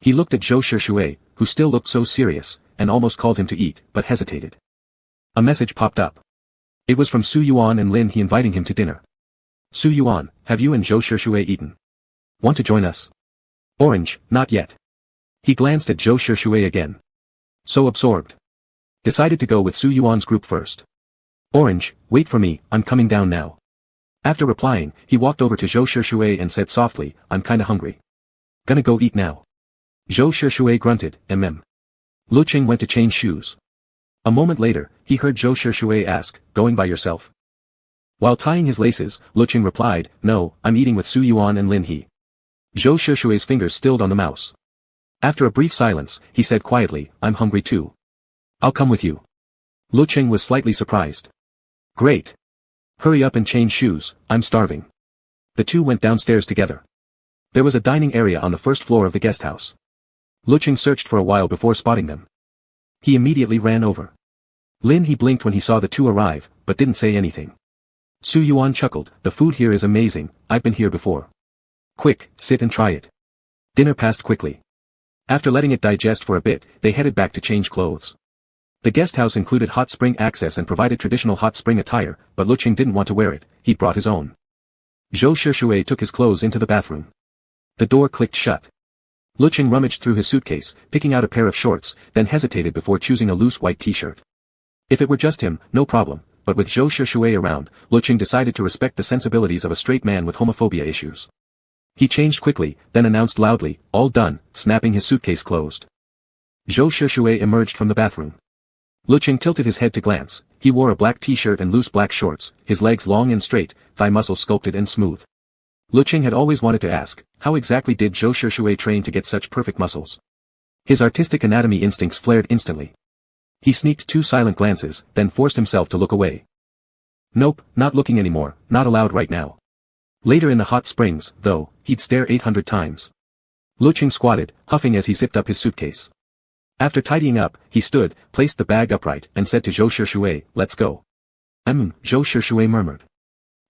He looked at Zhou Shishui, who still looked so serious, and almost called him to eat, but hesitated. A message popped up. It was from Su Yuan and Lin He inviting him to dinner. Su Yuan, have you and Zhou Shishui eaten? Want to join us? Orange, not yet. He glanced at Zhou Shishui again. So absorbed. Decided to go with Su Yuan's group first. Orange, wait for me, I'm coming down now. After replying, he walked over to Zhou Shishui and said softly, I'm kinda hungry. Gonna go eat now. Zhou Shishui grunted, Lecheng went to change shoes. A moment later, he heard Zhou Shishui ask, going by yourself? While tying his laces, Lecheng replied, no, I'm eating with Su Yuan and Lin He. Zhou Shishui's fingers stilled on the mouse. After a brief silence, he said quietly, I'm hungry too. I'll come with you. Lecheng was slightly surprised. Great. Hurry up and change shoes, I'm starving. The 2 went downstairs together. There was a dining area on the first floor of the guest house. Lecheng searched for a while before spotting them. He immediately ran over. Lin he blinked when he saw the two arrive, but didn't say anything. Su Yuan chuckled, the food here is amazing, I've been here before. Quick, sit and try it. Dinner passed quickly. After letting it digest for a bit, they headed back to change clothes. The guest house included hot spring access and provided traditional hot spring attire, but Lecheng didn't want to wear it, he brought his own. Zhou Shushui took his clothes into the bathroom. The door clicked shut. Lecheng rummaged through his suitcase, picking out a pair of shorts, then hesitated before choosing a loose white t-shirt. If it were just him, no problem, but with Zhou Shushui around, Lecheng decided to respect the sensibilities of a straight man with homophobia issues. He changed quickly, then announced loudly, all done, snapping his suitcase closed. Zhou Shushui emerged from the bathroom. Lecheng tilted his head to glance. He wore a black t-shirt and loose black shorts, his legs long and straight, thigh muscles sculpted and smooth. Lecheng had always wanted to ask, how exactly did Zhou Shushui train to get such perfect muscles? His artistic anatomy instincts flared instantly. He sneaked 2 silent glances, then forced himself to look away. Nope, not looking anymore, not allowed right now. Later in the hot springs, though, he'd stare 800 times. Lecheng squatted, huffing as he zipped up his suitcase. After tidying up, he stood, placed the bag upright, and said to Zhou Shushui, let's go. Zhou Shushui murmured.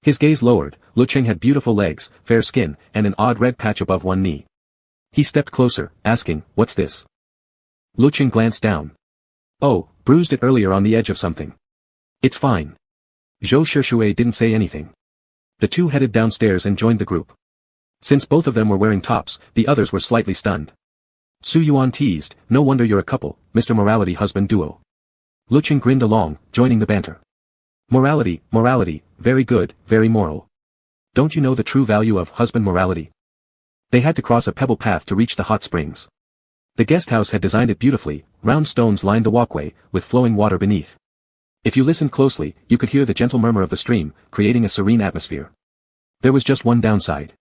His gaze lowered. Lecheng had beautiful legs, fair skin, and an odd red patch above one knee. He stepped closer, asking, what's this? Lecheng glanced down. Oh, bruised it earlier on the edge of something. It's fine. Zhou Shushui didn't say anything. The two headed downstairs and joined the group. Since both of them were wearing tops, the others were slightly stunned. Su Yuan teased, no wonder you're a couple, Mr. Morality husband duo. Lecheng grinned along, joining the banter. Morality, very good, very moral. Don't you know the true value of husband morality? They had to cross a pebble path to reach the hot springs. The guest house had designed it beautifully, round stones lined the walkway, with flowing water beneath. If you listened closely, you could hear the gentle murmur of the stream, creating a serene atmosphere. There was just one downside.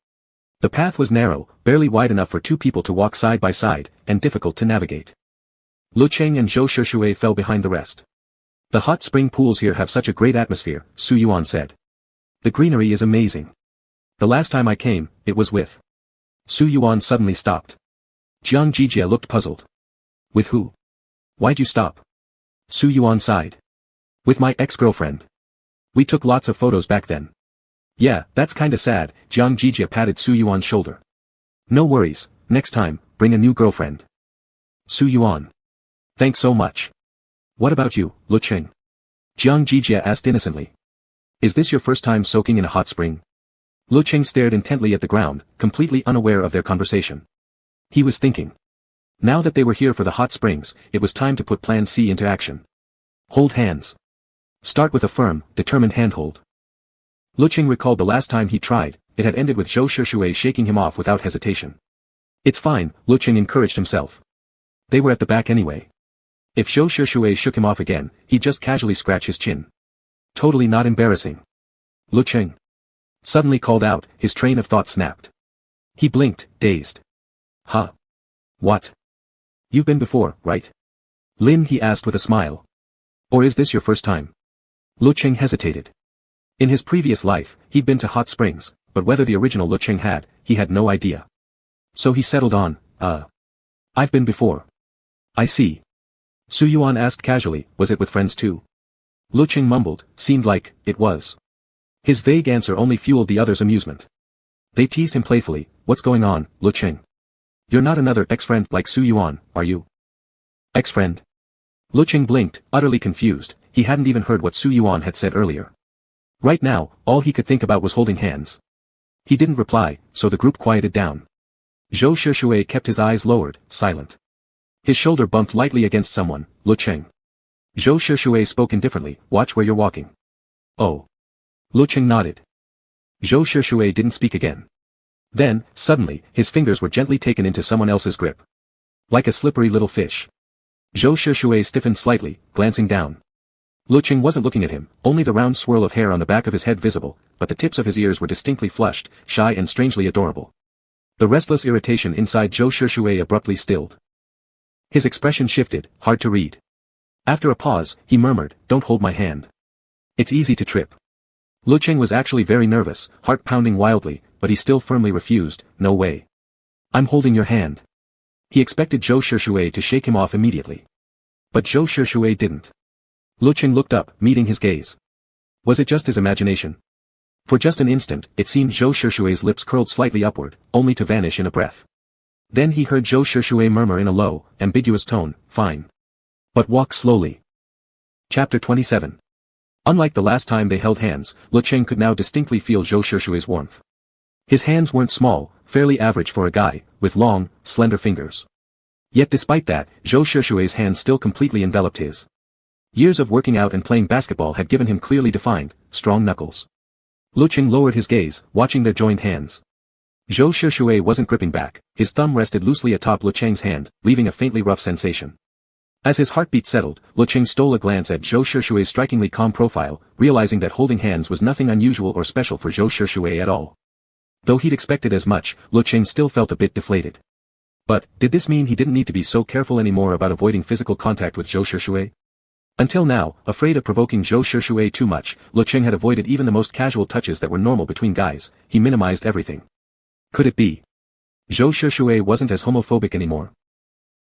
The path was narrow, barely wide enough for 2 people to walk side by side, and difficult to navigate. Lecheng and Zhou Shushui fell behind the rest. The hot spring pools here have such a great atmosphere, Su Yuan said. The greenery is amazing. The last time I came, it was with. Su Yuan suddenly stopped. Jiang Jijia looked puzzled. With who? Why'd you stop? Su Yuan sighed. With my ex-girlfriend. We took lots of photos back then. Yeah, that's kinda sad, Jiang Jijia patted Su Yuan's shoulder. No worries, next time, bring a new girlfriend. Su Yuan. Thanks so much. What about you, Lecheng? Jiang Jijia asked innocently. Is this your first time soaking in a hot spring? Lecheng stared intently at the ground, completely unaware of their conversation. He was thinking. Now that they were here for the hot springs, it was time to put Plan C into action. Hold hands. Start with a firm, determined handhold. Lecheng recalled the last time he tried, it had ended with Zhou Shushui shaking him off without hesitation. It's fine, Lecheng encouraged himself. They were at the back anyway. If Zhou Shushui shook him off again, he'd just casually scratch his chin. Totally not embarrassing. Lecheng suddenly called out, his train of thought snapped. He blinked, dazed. Huh? What? You've been before, right? Lin he asked with a smile. Or is this your first time? Lecheng hesitated. In his previous life, he'd been to hot springs, but whether the original Lecheng had, he had no idea. So he settled on, I've been before. I see. Su Yuan asked casually, was it with friends too? Lecheng mumbled, seemed like, it was. His vague answer only fueled the others' amusement. They teased him playfully, what's going on, Lecheng? You're not another ex-friend like Su Yuan, are you? Ex-friend? Lecheng blinked, utterly confused, he hadn't even heard what Su Yuan had said earlier. Right now, all he could think about was holding hands. He didn't reply, so the group quieted down. Zhou Shushui kept his eyes lowered, silent. His shoulder bumped lightly against someone, Lecheng. Zhou Shushui spoke indifferently, watch where you're walking. Oh. Lecheng nodded. Zhou Shushui didn't speak again. Then, suddenly, his fingers were gently taken into someone else's grip. Like a slippery little fish. Zhou Shushui stiffened slightly, glancing down. Lecheng wasn't looking at him, only the round swirl of hair on the back of his head visible, but the tips of his ears were distinctly flushed, shy and strangely adorable. The restless irritation inside Zhou Shushui abruptly stilled. His expression shifted, hard to read. After a pause, he murmured, don't hold my hand. It's easy to trip. Lecheng was actually very nervous, heart pounding wildly, but he still firmly refused, no way. I'm holding your hand. He expected Zhou Shushui to shake him off immediately. But Zhou Shushui didn't. Lecheng looked up, meeting his gaze. Was it just his imagination? For just an instant, it seemed Zhou Shushui's lips curled slightly upward, only to vanish in a breath. Then he heard Zhou Shushui murmur in a low, ambiguous tone, "Fine. But walk slowly." Chapter 27. Unlike the last time they held hands, Lecheng could now distinctly feel Zhou Shushui's warmth. His hands weren't small, fairly average for a guy, with long, slender fingers. Yet despite that, Zhou Shushui's hand still completely enveloped his. Years of working out and playing basketball had given him clearly defined, strong knuckles. Lecheng lowered his gaze, watching their joined hands. Zhou Shushui wasn't gripping back, his thumb rested loosely atop Lecheng's hand, leaving a faintly rough sensation. As his heartbeat settled, Lecheng stole a glance at Zhou Shushui's strikingly calm profile, realizing that holding hands was nothing unusual or special for Zhou Shushui at all. Though he'd expected as much, Lecheng still felt a bit deflated. But, did this mean he didn't need to be so careful anymore about avoiding physical contact with Zhou Shushui? Until now, afraid of provoking Zhou Shushui too much, Lecheng had avoided even the most casual touches that were normal between guys, he minimized everything. Could it be? Zhou Shushui wasn't as homophobic anymore.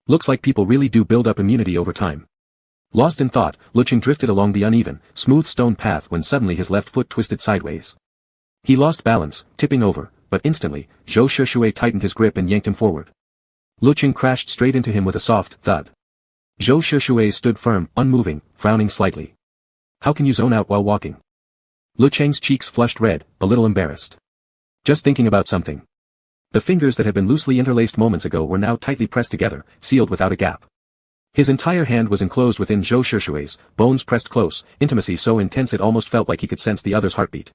Looks like people really do build up immunity over time. Lost in thought, Lecheng drifted along the uneven, smooth stone path when suddenly his left foot twisted sideways. He lost balance, tipping over, but instantly, Zhou Shushui tightened his grip and yanked him forward. Lecheng crashed straight into him with a soft thud. Zhou Shushui stood firm, unmoving, frowning slightly. How can you zone out while walking? Lecheng's cheeks flushed red, a little embarrassed. Just thinking about something. The fingers that had been loosely interlaced moments ago were now tightly pressed together, sealed without a gap. His entire hand was enclosed within Zhou Shushui's, bones pressed close, intimacy so intense it almost felt like he could sense the other's heartbeat.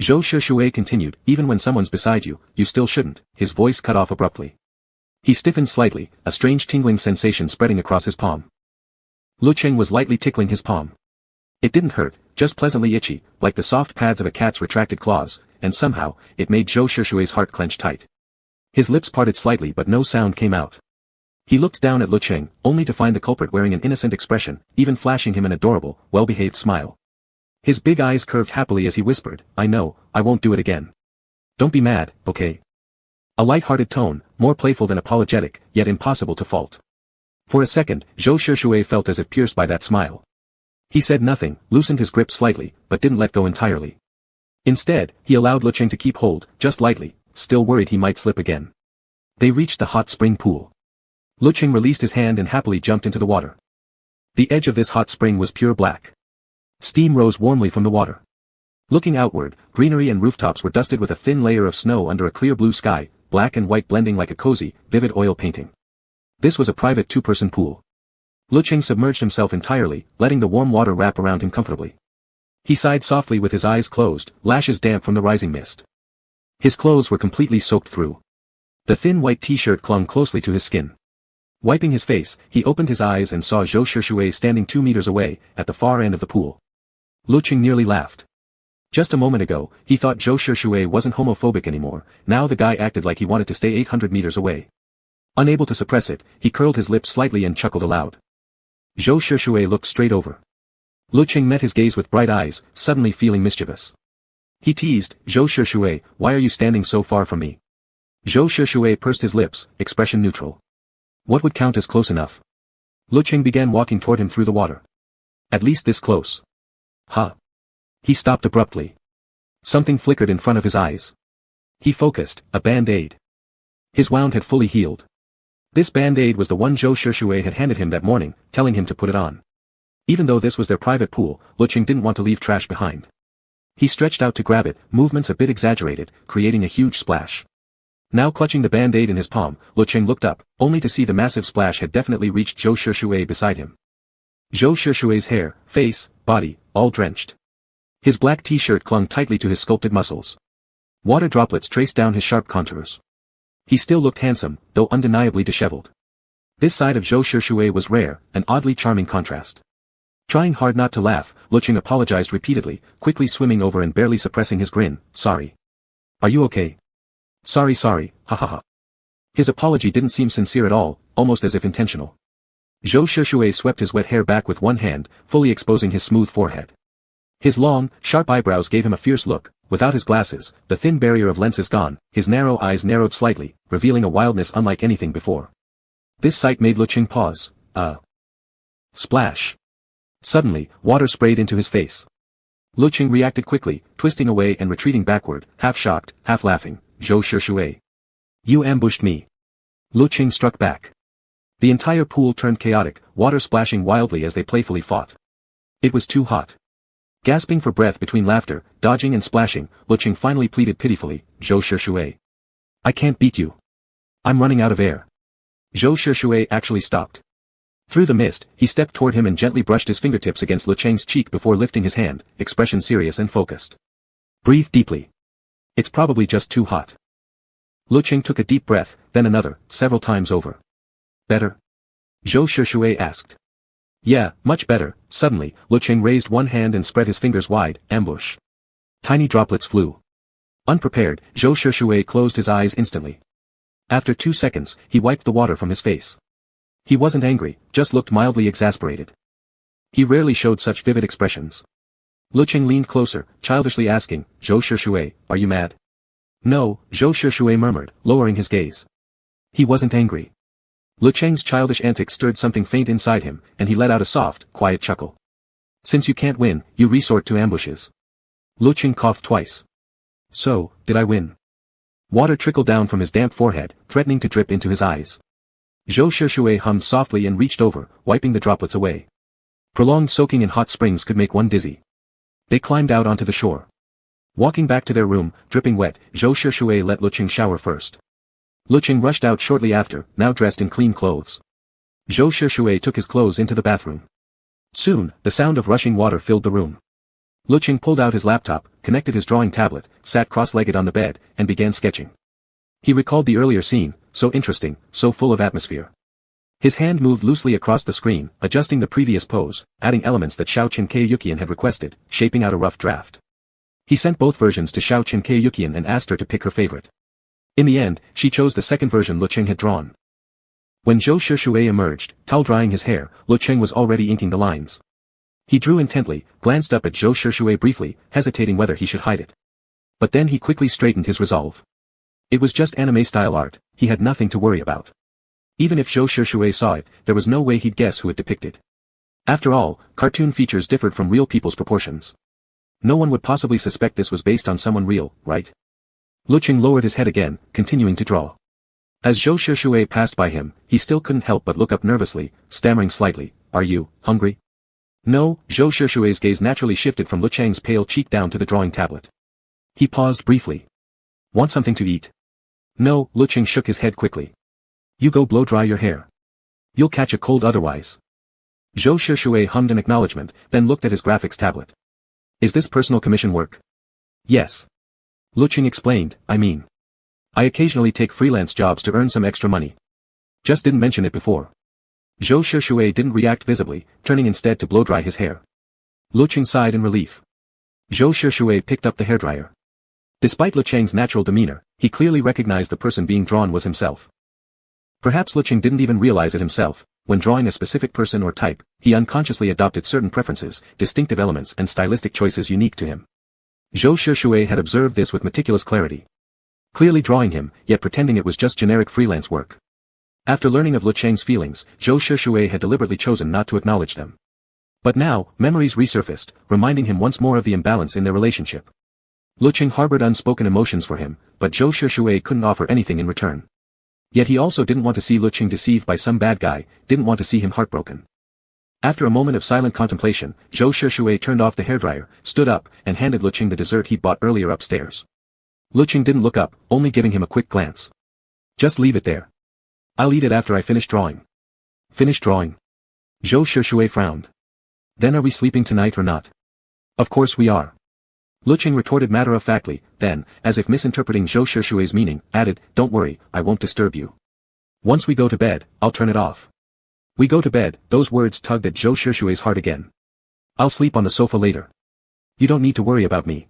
Zhou Shushui continued, even when someone's beside you, you still shouldn't, his voice cut off abruptly. He stiffened slightly, a strange tingling sensation spreading across his palm. Lecheng was lightly tickling his palm. It didn't hurt, just pleasantly itchy, like the soft pads of a cat's retracted claws, and somehow, it made Zhou Shushui's heart clench tight. His lips parted slightly but no sound came out. He looked down at Lecheng, only to find the culprit wearing an innocent expression, even flashing him an adorable, well-behaved smile. His big eyes curved happily as he whispered, I know, I won't do it again. Don't be mad, okay? A light-hearted tone, more playful than apologetic, yet impossible to fault. For a second, Zhou Shushui felt as if pierced by that smile. He said nothing, loosened his grip slightly, but didn't let go entirely. Instead, he allowed Lecheng to keep hold, just lightly, still worried he might slip again. They reached the hot spring pool. Lecheng released his hand and happily jumped into the water. The edge of this hot spring was pure black. Steam rose warmly from the water. Looking outward, greenery and rooftops were dusted with a thin layer of snow under a clear blue sky, black and white blending like a cozy, vivid oil painting. This was a private two-person pool. Lecheng submerged himself entirely, letting the warm water wrap around him comfortably. He sighed softly with his eyes closed, lashes damp from the rising mist. His clothes were completely soaked through. The thin white t-shirt clung closely to his skin. Wiping his face, he opened his eyes and saw Zhou Shushui standing 2 meters away, at the far end of the pool. Lecheng nearly laughed. Just a moment ago, he thought Zhou Shushui wasn't homophobic anymore, now the guy acted like he wanted to stay 800 meters away. Unable to suppress it, he curled his lips slightly and chuckled aloud. Zhou Shushui looked straight over. Lecheng met his gaze with bright eyes, suddenly feeling mischievous. He teased, Zhou Shushui, why are you standing so far from me? Zhou Shushui pursed his lips, expression neutral. What would count as close enough? Lecheng began walking toward him through the water. At least this close. Huh. He stopped abruptly. Something flickered in front of his eyes. He focused, a band-aid. His wound had fully healed. This band-aid was the one Zhou Shushui had handed him that morning, telling him to put it on. Even though this was their private pool, Lecheng didn't want to leave trash behind. He stretched out to grab it, movements a bit exaggerated, creating a huge splash. Now clutching the band-aid in his palm, Lecheng looked up, only to see the massive splash had definitely reached Zhou Shushui beside him. Zhou Shushui's hair, face, body, all drenched. His black t-shirt clung tightly to his sculpted muscles. Water droplets traced down his sharp contours. He still looked handsome, though undeniably disheveled. This side of Zhou Shushui was rare, an oddly charming contrast. Trying hard not to laugh, Lecheng apologized repeatedly, quickly swimming over and barely suppressing his grin, sorry. Are you okay? Sorry, ha ha ha. His apology didn't seem sincere at all, almost as if intentional. Zhou Shushui swept his wet hair back with one hand, fully exposing his smooth forehead. His long, sharp eyebrows gave him a fierce look. Without his glasses, the thin barrier of lenses gone, his narrow eyes narrowed slightly, revealing a wildness unlike anything before. This sight made Lecheng pause. Splash. Suddenly, water sprayed into his face. Lecheng reacted quickly, twisting away and retreating backward, half shocked, half laughing. Zhou Shishui. You ambushed me. Lecheng struck back. The entire pool turned chaotic, water splashing wildly as they playfully fought. It was too hot. Gasping for breath between laughter, dodging and splashing, Lecheng finally pleaded pitifully, Zhou Shishui. I can't beat you. I'm running out of air. Zhou Shishui actually stopped. Through the mist, he stepped toward him and gently brushed his fingertips against Lecheng's cheek before lifting his hand, expression serious and focused. Breathe deeply. It's probably just too hot. Lecheng took a deep breath, then another, several times over. Better? Zhou Shishui asked. Yeah, much better. Suddenly, Lecheng raised one hand and spread his fingers wide, ambush. Tiny droplets flew. Unprepared, Zhou Shishui closed his eyes instantly. After 2 seconds, he wiped the water from his face. He wasn't angry, just looked mildly exasperated. He rarely showed such vivid expressions. Lecheng leaned closer, childishly asking, Zhou Shishui, are you mad? No, Zhou Shishui murmured, lowering his gaze. He wasn't angry. Lecheng's childish antics stirred something faint inside him, and he let out a soft, quiet chuckle. Since you can't win, you resort to ambushes. Lecheng coughed twice. So, did I win? Water trickled down from his damp forehead, threatening to drip into his eyes. Zhou Shishui hummed softly and reached over, wiping the droplets away. Prolonged soaking in hot springs could make one dizzy. They climbed out onto the shore. Walking back to their room, dripping wet, Zhou Shishui let Lecheng shower first. Lecheng rushed out shortly after, now dressed in clean clothes. Zhou Shishui took his clothes into the bathroom. Soon, the sound of rushing water filled the room. Lecheng pulled out his laptop, connected his drawing tablet, sat cross-legged on the bed, and began sketching. He recalled the earlier scene, so interesting, so full of atmosphere. His hand moved loosely across the screen, adjusting the previous pose, adding elements that Xiao Qinkei-yukian had requested, shaping out a rough draft. He sent both versions to Xiao Qinkei-yukian and asked her to pick her favorite. In the end, she chose the second version Lecheng had drawn. When Zhou Shishui emerged, towel-drying his hair, Lecheng was already inking the lines. He drew intently, glanced up at Zhou Shishui briefly, hesitating whether he should hide it. But then he quickly straightened his resolve. It was just anime-style art, he had nothing to worry about. Even if Zhou Shishui saw it, there was no way he'd guess who it depicted. After all, cartoon features differed from real people's proportions. No one would possibly suspect this was based on someone real, right? Lecheng lowered his head again, continuing to draw. As Zhou Shishui passed by him, he still couldn't help but look up nervously, stammering slightly, Are you hungry? No, Zhou Shishui's gaze naturally shifted from Lecheng's pale cheek down to the drawing tablet. He paused briefly. Want something to eat? No, Lecheng shook his head quickly. You go blow dry your hair. You'll catch a cold otherwise. Zhou Shishui hummed an acknowledgement, then looked at his graphics tablet. Is this personal commission work? Yes. Lecheng explained, I occasionally take freelance jobs to earn some extra money. Just didn't mention it before. Zhou Shishui didn't react visibly, turning instead to blow dry his hair. Lecheng sighed in relief. Zhou Shishui picked up the hairdryer. Despite Lecheng's natural demeanor, he clearly recognized the person being drawn was himself. Perhaps Lecheng didn't even realize it himself. When drawing a specific person or type, he unconsciously adopted certain preferences, distinctive elements and stylistic choices unique to him. Zhou Shishui had observed this with meticulous clarity. Clearly drawing him, yet pretending it was just generic freelance work. After learning of Lecheng's feelings, Zhou Shishui had deliberately chosen not to acknowledge them. But now, memories resurfaced, reminding him once more of the imbalance in their relationship. Lecheng harbored unspoken emotions for him, but Zhou Shishui couldn't offer anything in return. Yet he also didn't want to see Lecheng deceived by some bad guy, didn't want to see him heartbroken. After a moment of silent contemplation, Zhou Shishui turned off the hairdryer, stood up, and handed Lecheng the dessert he'd bought earlier upstairs. Lecheng didn't look up, only giving him a quick glance. Just leave it there. I'll eat it after I finish drawing. Finish drawing? Zhou Shishui frowned. Then are we sleeping tonight or not? Of course we are. Lecheng retorted matter-of-factly, then, as if misinterpreting Zhou Shishui's meaning, added, Don't worry, I won't disturb you. Once we go to bed, I'll turn it off. We go to bed, those words tugged at Zhou Shishui's heart again. I'll sleep on the sofa later. You don't need to worry about me.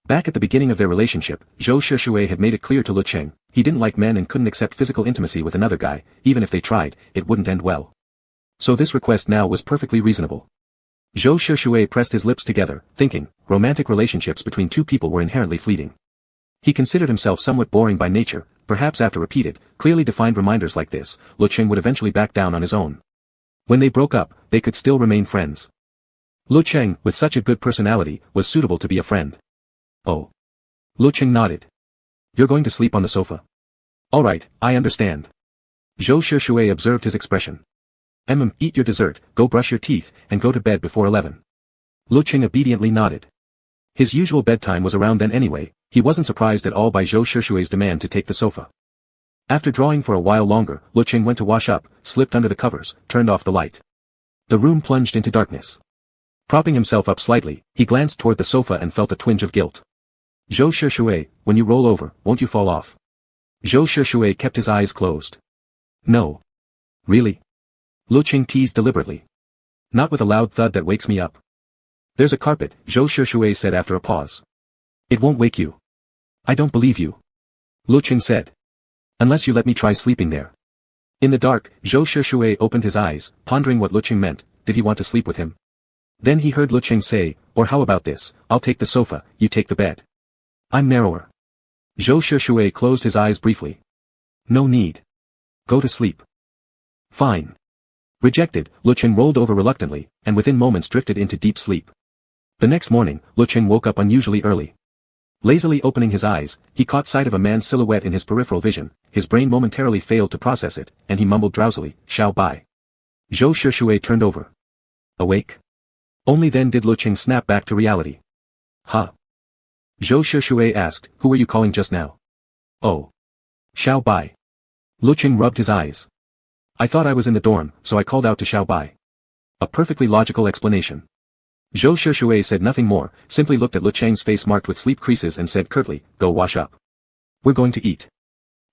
Back at the beginning of their relationship, Zhou Shishui had made it clear to Lecheng, he didn't like men and couldn't accept physical intimacy with another guy, even if they tried, it wouldn't end well. So this request now was perfectly reasonable. Zhou Shishui pressed his lips together, thinking, romantic relationships between two people were inherently fleeting. He considered himself somewhat boring by nature, perhaps after repeated, clearly defined reminders like this, Lecheng would eventually back down on his own. When they broke up, they could still remain friends. Lecheng, with such a good personality, was suitable to be a friend. Oh. Lecheng nodded. You're going to sleep on the sofa. Alright, I understand. Zhou Shishue observed his expression. Eat your dessert, go brush your teeth, and go to bed before 11. Lecheng obediently nodded. His usual bedtime was around then anyway, he wasn't surprised at all by Zhou Shishue's demand to take the sofa. After drawing for a while longer, Lecheng went to wash up, slipped under the covers, turned off the light. The room plunged into darkness. Propping himself up slightly, he glanced toward the sofa and felt a twinge of guilt. Zhou Shishue, when you roll over, won't you fall off? Zhou Shishue kept his eyes closed. No. Really? Lecheng teased deliberately. Not with a loud thud that wakes me up. There's a carpet, Zhou Shishue said after a pause. It won't wake you. I don't believe you. Lecheng said. Unless you let me try sleeping there. In the dark, Zhou Shishue opened his eyes, pondering what Lecheng meant. Did he want to sleep with him? Then he heard Lecheng say, or how about this, I'll take the sofa, you take the bed. I'm narrower. Zhou Shishue closed his eyes briefly. No need. Go to sleep. Fine. Rejected, Lecheng rolled over reluctantly, and within moments drifted into deep sleep. The next morning, Lecheng woke up unusually early. Lazily opening his eyes, he caught sight of a man's silhouette in his peripheral vision, his brain momentarily failed to process it, and he mumbled drowsily, Xiao Bai. Zhou Shishue turned over. Awake? Only then did Lecheng snap back to reality. Huh? Zhou Shishue asked, who were you calling just now? Oh. Xiao Bai. Lecheng rubbed his eyes. I thought I was in the dorm, so I called out to Xiao Bai. A perfectly logical explanation. Zhou Shishue said nothing more, simply looked at Lecheng's face marked with sleep creases and said curtly, go wash up. We're going to eat.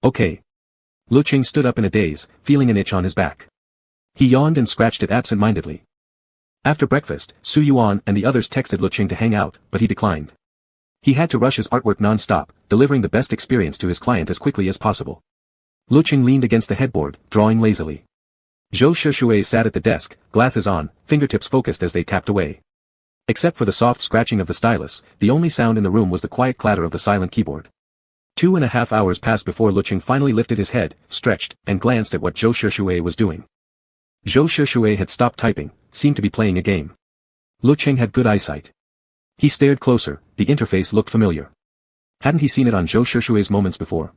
Okay. Lecheng stood up in a daze, feeling an itch on his back. He yawned and scratched it absent-mindedly. After breakfast, Su Yuan and the others texted Lecheng to hang out, but he declined. He had to rush his artwork non-stop, delivering the best experience to his client as quickly as possible. Lecheng leaned against the headboard, drawing lazily. Zhou Shishue sat at the desk, glasses on, fingertips focused as they tapped away. Except for the soft scratching of the stylus, the only sound in the room was the quiet clatter of the silent keyboard. 2.5 hours passed before Lecheng finally lifted his head, stretched, and glanced at what Zhou Shishue was doing. Zhou Shishue had stopped typing, seemed to be playing a game. Lecheng had good eyesight. He stared closer, the interface looked familiar. Hadn't he seen it on Zhou Shishue's moments before?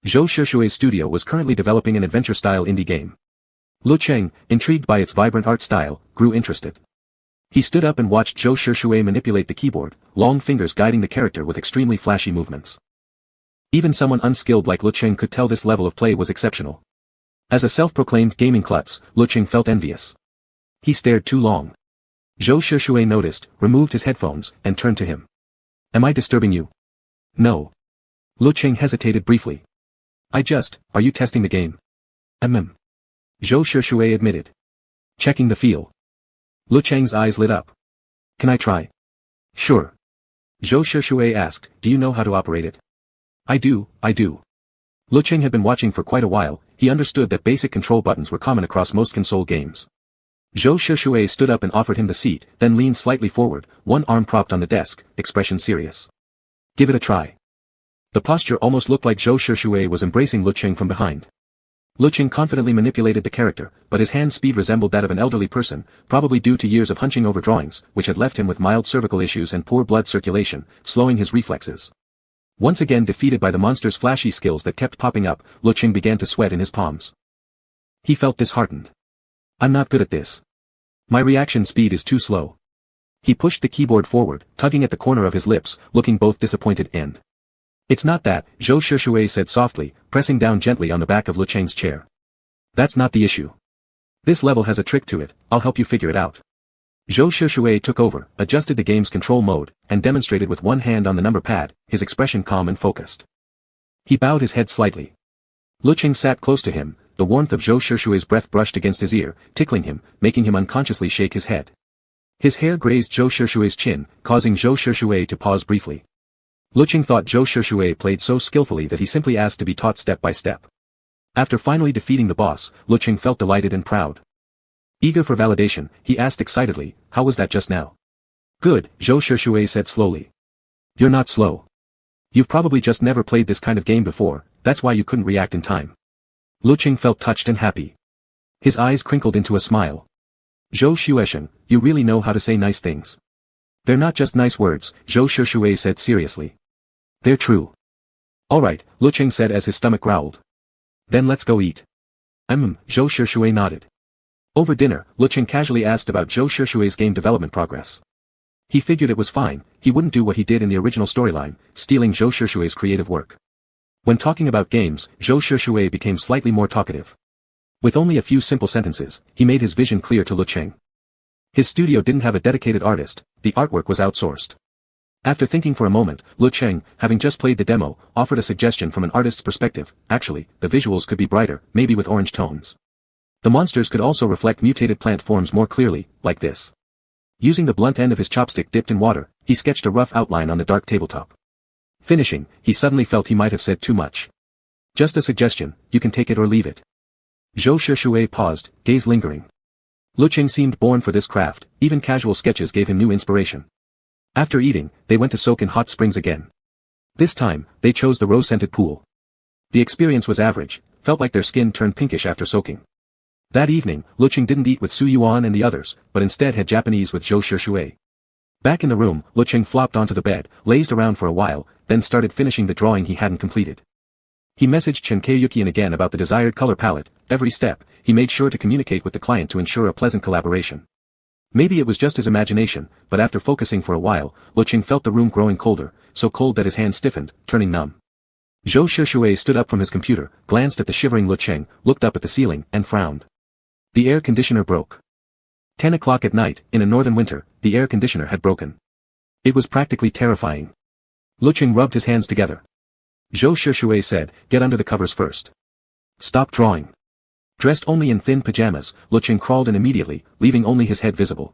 Zhou Shishue's studio was currently developing an adventure-style indie game. Lecheng, intrigued by its vibrant art style, grew interested. He stood up and watched Zhou Shishue manipulate the keyboard, long fingers guiding the character with extremely flashy movements. Even someone unskilled like Lecheng could tell this level of play was exceptional. As a self-proclaimed gaming klutz, Lecheng felt envious. He stared too long. Zhou Shishue noticed, removed his headphones, and turned to him. Am I disturbing you? No. Lecheng hesitated briefly. Are you testing the game? Zhou Shishue admitted. Checking the feel. Lecheng's eyes lit up. Can I try? Sure. Zhou Shishue asked, do you know how to operate it? I do. Lecheng had been watching for quite a while, he understood that basic control buttons were common across most console games. Zhou Shishue stood up and offered him the seat, then leaned slightly forward, one arm propped on the desk, expression serious. Give it a try. The posture almost looked like Zhou Shishue was embracing Lecheng from behind. Lecheng confidently manipulated the character, but his hand speed resembled that of an elderly person, probably due to years of hunching over drawings, which had left him with mild cervical issues and poor blood circulation, slowing his reflexes. Once again defeated by the monster's flashy skills that kept popping up, Lecheng began to sweat in his palms. He felt disheartened. I'm not good at this. My reaction speed is too slow. He pushed the keyboard forward, tugging at the corner of his lips, looking both disappointed and... It's not that, Zhou Shishue said softly, pressing down gently on the back of Lecheng's chair. That's not the issue. This level has a trick to it, I'll help you figure it out. Zhou Shishue took over, adjusted the game's control mode, and demonstrated with one hand on the number pad, his expression calm and focused. He bowed his head slightly. Lecheng sat close to him, the warmth of Zhou Shishue's breath brushed against his ear, tickling him, making him unconsciously shake his head. His hair grazed Zhou Shishue's chin, causing Zhou Shishue to pause briefly. Lecheng thought Zhou Shishue played so skillfully that he simply asked to be taught step by step. After finally defeating the boss, Lecheng felt delighted and proud. Eager for validation, he asked excitedly, how was that just now? Good, Zhou Shishue said slowly. You're not slow. You've probably just never played this kind of game before, that's why you couldn't react in time. Lecheng felt touched and happy. His eyes crinkled into a smile. Zhou Xuesheng, you really know how to say nice things. They're not just nice words, Zhou Shishui said seriously. They're true. Alright, Lecheng said as his stomach growled. Then let's go eat. Zhou Shishui nodded. Over dinner, Lecheng casually asked about Zhou Shishui's game development progress. He figured it was fine, he wouldn't do what he did in the original storyline, stealing Zhou Shishui's creative work. When talking about games, Zhou Shishui became slightly more talkative. With only a few simple sentences, he made his vision clear to Lecheng. His studio didn't have a dedicated artist, the artwork was outsourced. After thinking for a moment, Lecheng, having just played the demo, offered a suggestion from an artist's perspective. Actually, the visuals could be brighter, maybe with orange tones. The monsters could also reflect mutated plant forms more clearly, like this. Using the blunt end of his chopstick dipped in water, he sketched a rough outline on the dark tabletop. Finishing, he suddenly felt he might have said too much. Just a suggestion, you can take it or leave it. Zhou Shishui paused, gaze lingering. Lecheng seemed born for this craft, even casual sketches gave him new inspiration. After eating, they went to soak in hot springs again. This time, they chose the rose-scented pool. The experience was average, felt like their skin turned pinkish after soaking. That evening, Lecheng didn't eat with Su Yuan and the others, but instead had Japanese with Zhou Shishui. Back in the room, Lecheng flopped onto the bed, lazed around for a while, then started finishing the drawing he hadn't completed. He messaged Chen Keiyukian again about the desired color palette. Every step, he made sure to communicate with the client to ensure a pleasant collaboration. Maybe it was just his imagination, but after focusing for a while, Lecheng felt the room growing colder, so cold that his hands stiffened, turning numb. Zhou Shishui stood up from his computer, glanced at the shivering Lecheng, looked up at the ceiling, and frowned. The air conditioner broke. 10 o'clock at night, in a northern winter, the air conditioner had broken. It was practically terrifying. Lecheng rubbed his hands together. Zhou Shishui said, get under the covers first. Stop drawing. Dressed only in thin pajamas, Lecheng crawled in immediately, leaving only his head visible.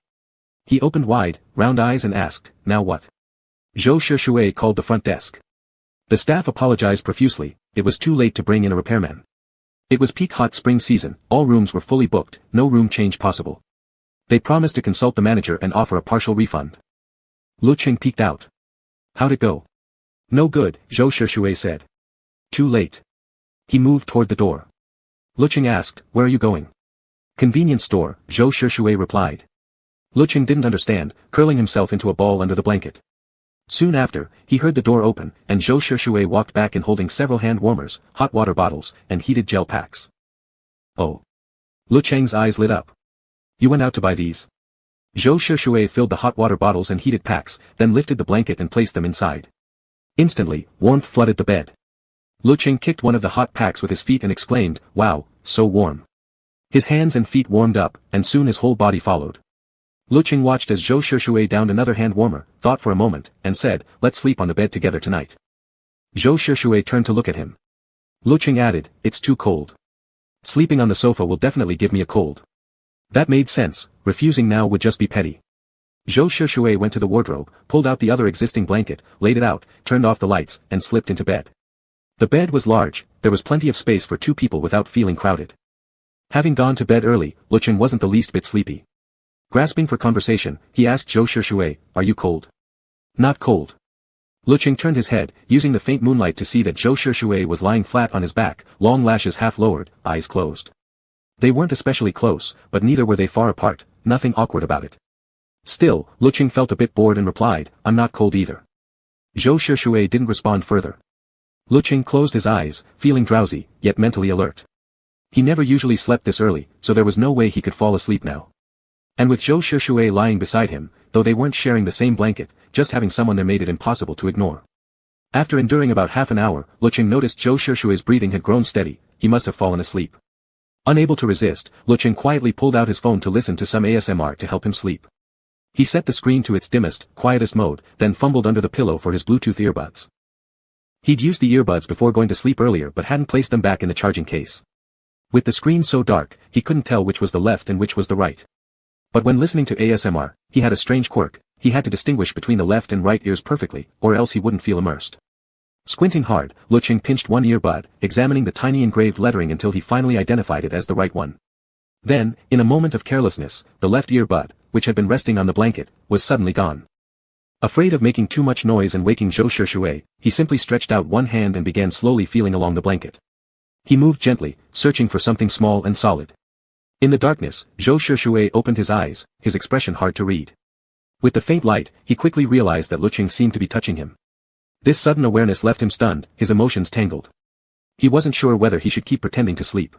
He opened wide, round eyes and asked, now what? Zhou Shishui called the front desk. The staff apologized profusely, it was too late to bring in a repairman. It was peak hot spring season, all rooms were fully booked, no room change possible. They promised to consult the manager and offer a partial refund. Lecheng peeked out. How'd it go? No good, Zhou Shishui said. Too late. He moved toward the door. Lecheng asked, where are you going? Convenience store, Zhou Shishui replied. Lecheng didn't understand, curling himself into a ball under the blanket. Soon after, he heard the door open, and Zhou Shishui walked back in holding several hand warmers, hot water bottles, and heated gel packs. Oh. Lecheng's eyes lit up. You went out to buy these? Zhou Shishui filled the hot water bottles and heated packs, then lifted the blanket and placed them inside. Instantly, warmth flooded the bed. Lecheng kicked one of the hot packs with his feet and exclaimed, wow, so warm. His hands and feet warmed up, and soon his whole body followed. Lecheng watched as Zhou Shishui downed another hand warmer, thought for a moment, and said, let's sleep on the bed together tonight. Zhou Shishui turned to look at him. Lecheng added, it's too cold. Sleeping on the sofa will definitely give me a cold. That made sense, refusing now would just be petty. Zhou Shishui went to the wardrobe, pulled out the other existing blanket, laid it out, turned off the lights, and slipped into bed. The bed was large, there was plenty of space for two people without feeling crowded. Having gone to bed early, Lecheng wasn't the least bit sleepy. Grasping for conversation, he asked Zhou Shishui, are you cold? Not cold. Lecheng turned his head, using the faint moonlight to see that Zhou Shishui was lying flat on his back, long lashes half lowered, eyes closed. They weren't especially close, but neither were they far apart, nothing awkward about it. Still, Lecheng felt a bit bored and replied, I'm not cold either. Zhou Shishui didn't respond further. Lecheng closed his eyes, feeling drowsy, yet mentally alert. He never usually slept this early, so there was no way he could fall asleep now. And with Zhou Shishui lying beside him, though they weren't sharing the same blanket, just having someone there made it impossible to ignore. After enduring about half an hour, Lecheng noticed Zhou Shishui's breathing had grown steady, he must have fallen asleep. Unable to resist, Lecheng quietly pulled out his phone to listen to some ASMR to help him sleep. He set the screen to its dimmest, quietest mode, then fumbled under the pillow for his Bluetooth earbuds. He'd used the earbuds before going to sleep earlier but hadn't placed them back in the charging case. With the screen so dark, he couldn't tell which was the left and which was the right. But when listening to ASMR, he had a strange quirk, he had to distinguish between the left and right ears perfectly, or else he wouldn't feel immersed. Squinting hard, Lecheng pinched one earbud, examining the tiny engraved lettering until he finally identified it as the right one. Then, in a moment of carelessness, the left earbud, which had been resting on the blanket, was suddenly gone. Afraid of making too much noise and waking Zhou Shishui, he simply stretched out one hand and began slowly feeling along the blanket. He moved gently, searching for something small and solid. In the darkness, Zhou Shishui opened his eyes, his expression hard to read. With the faint light, he quickly realized that Lecheng seemed to be touching him. This sudden awareness left him stunned, his emotions tangled. He wasn't sure whether he should keep pretending to sleep.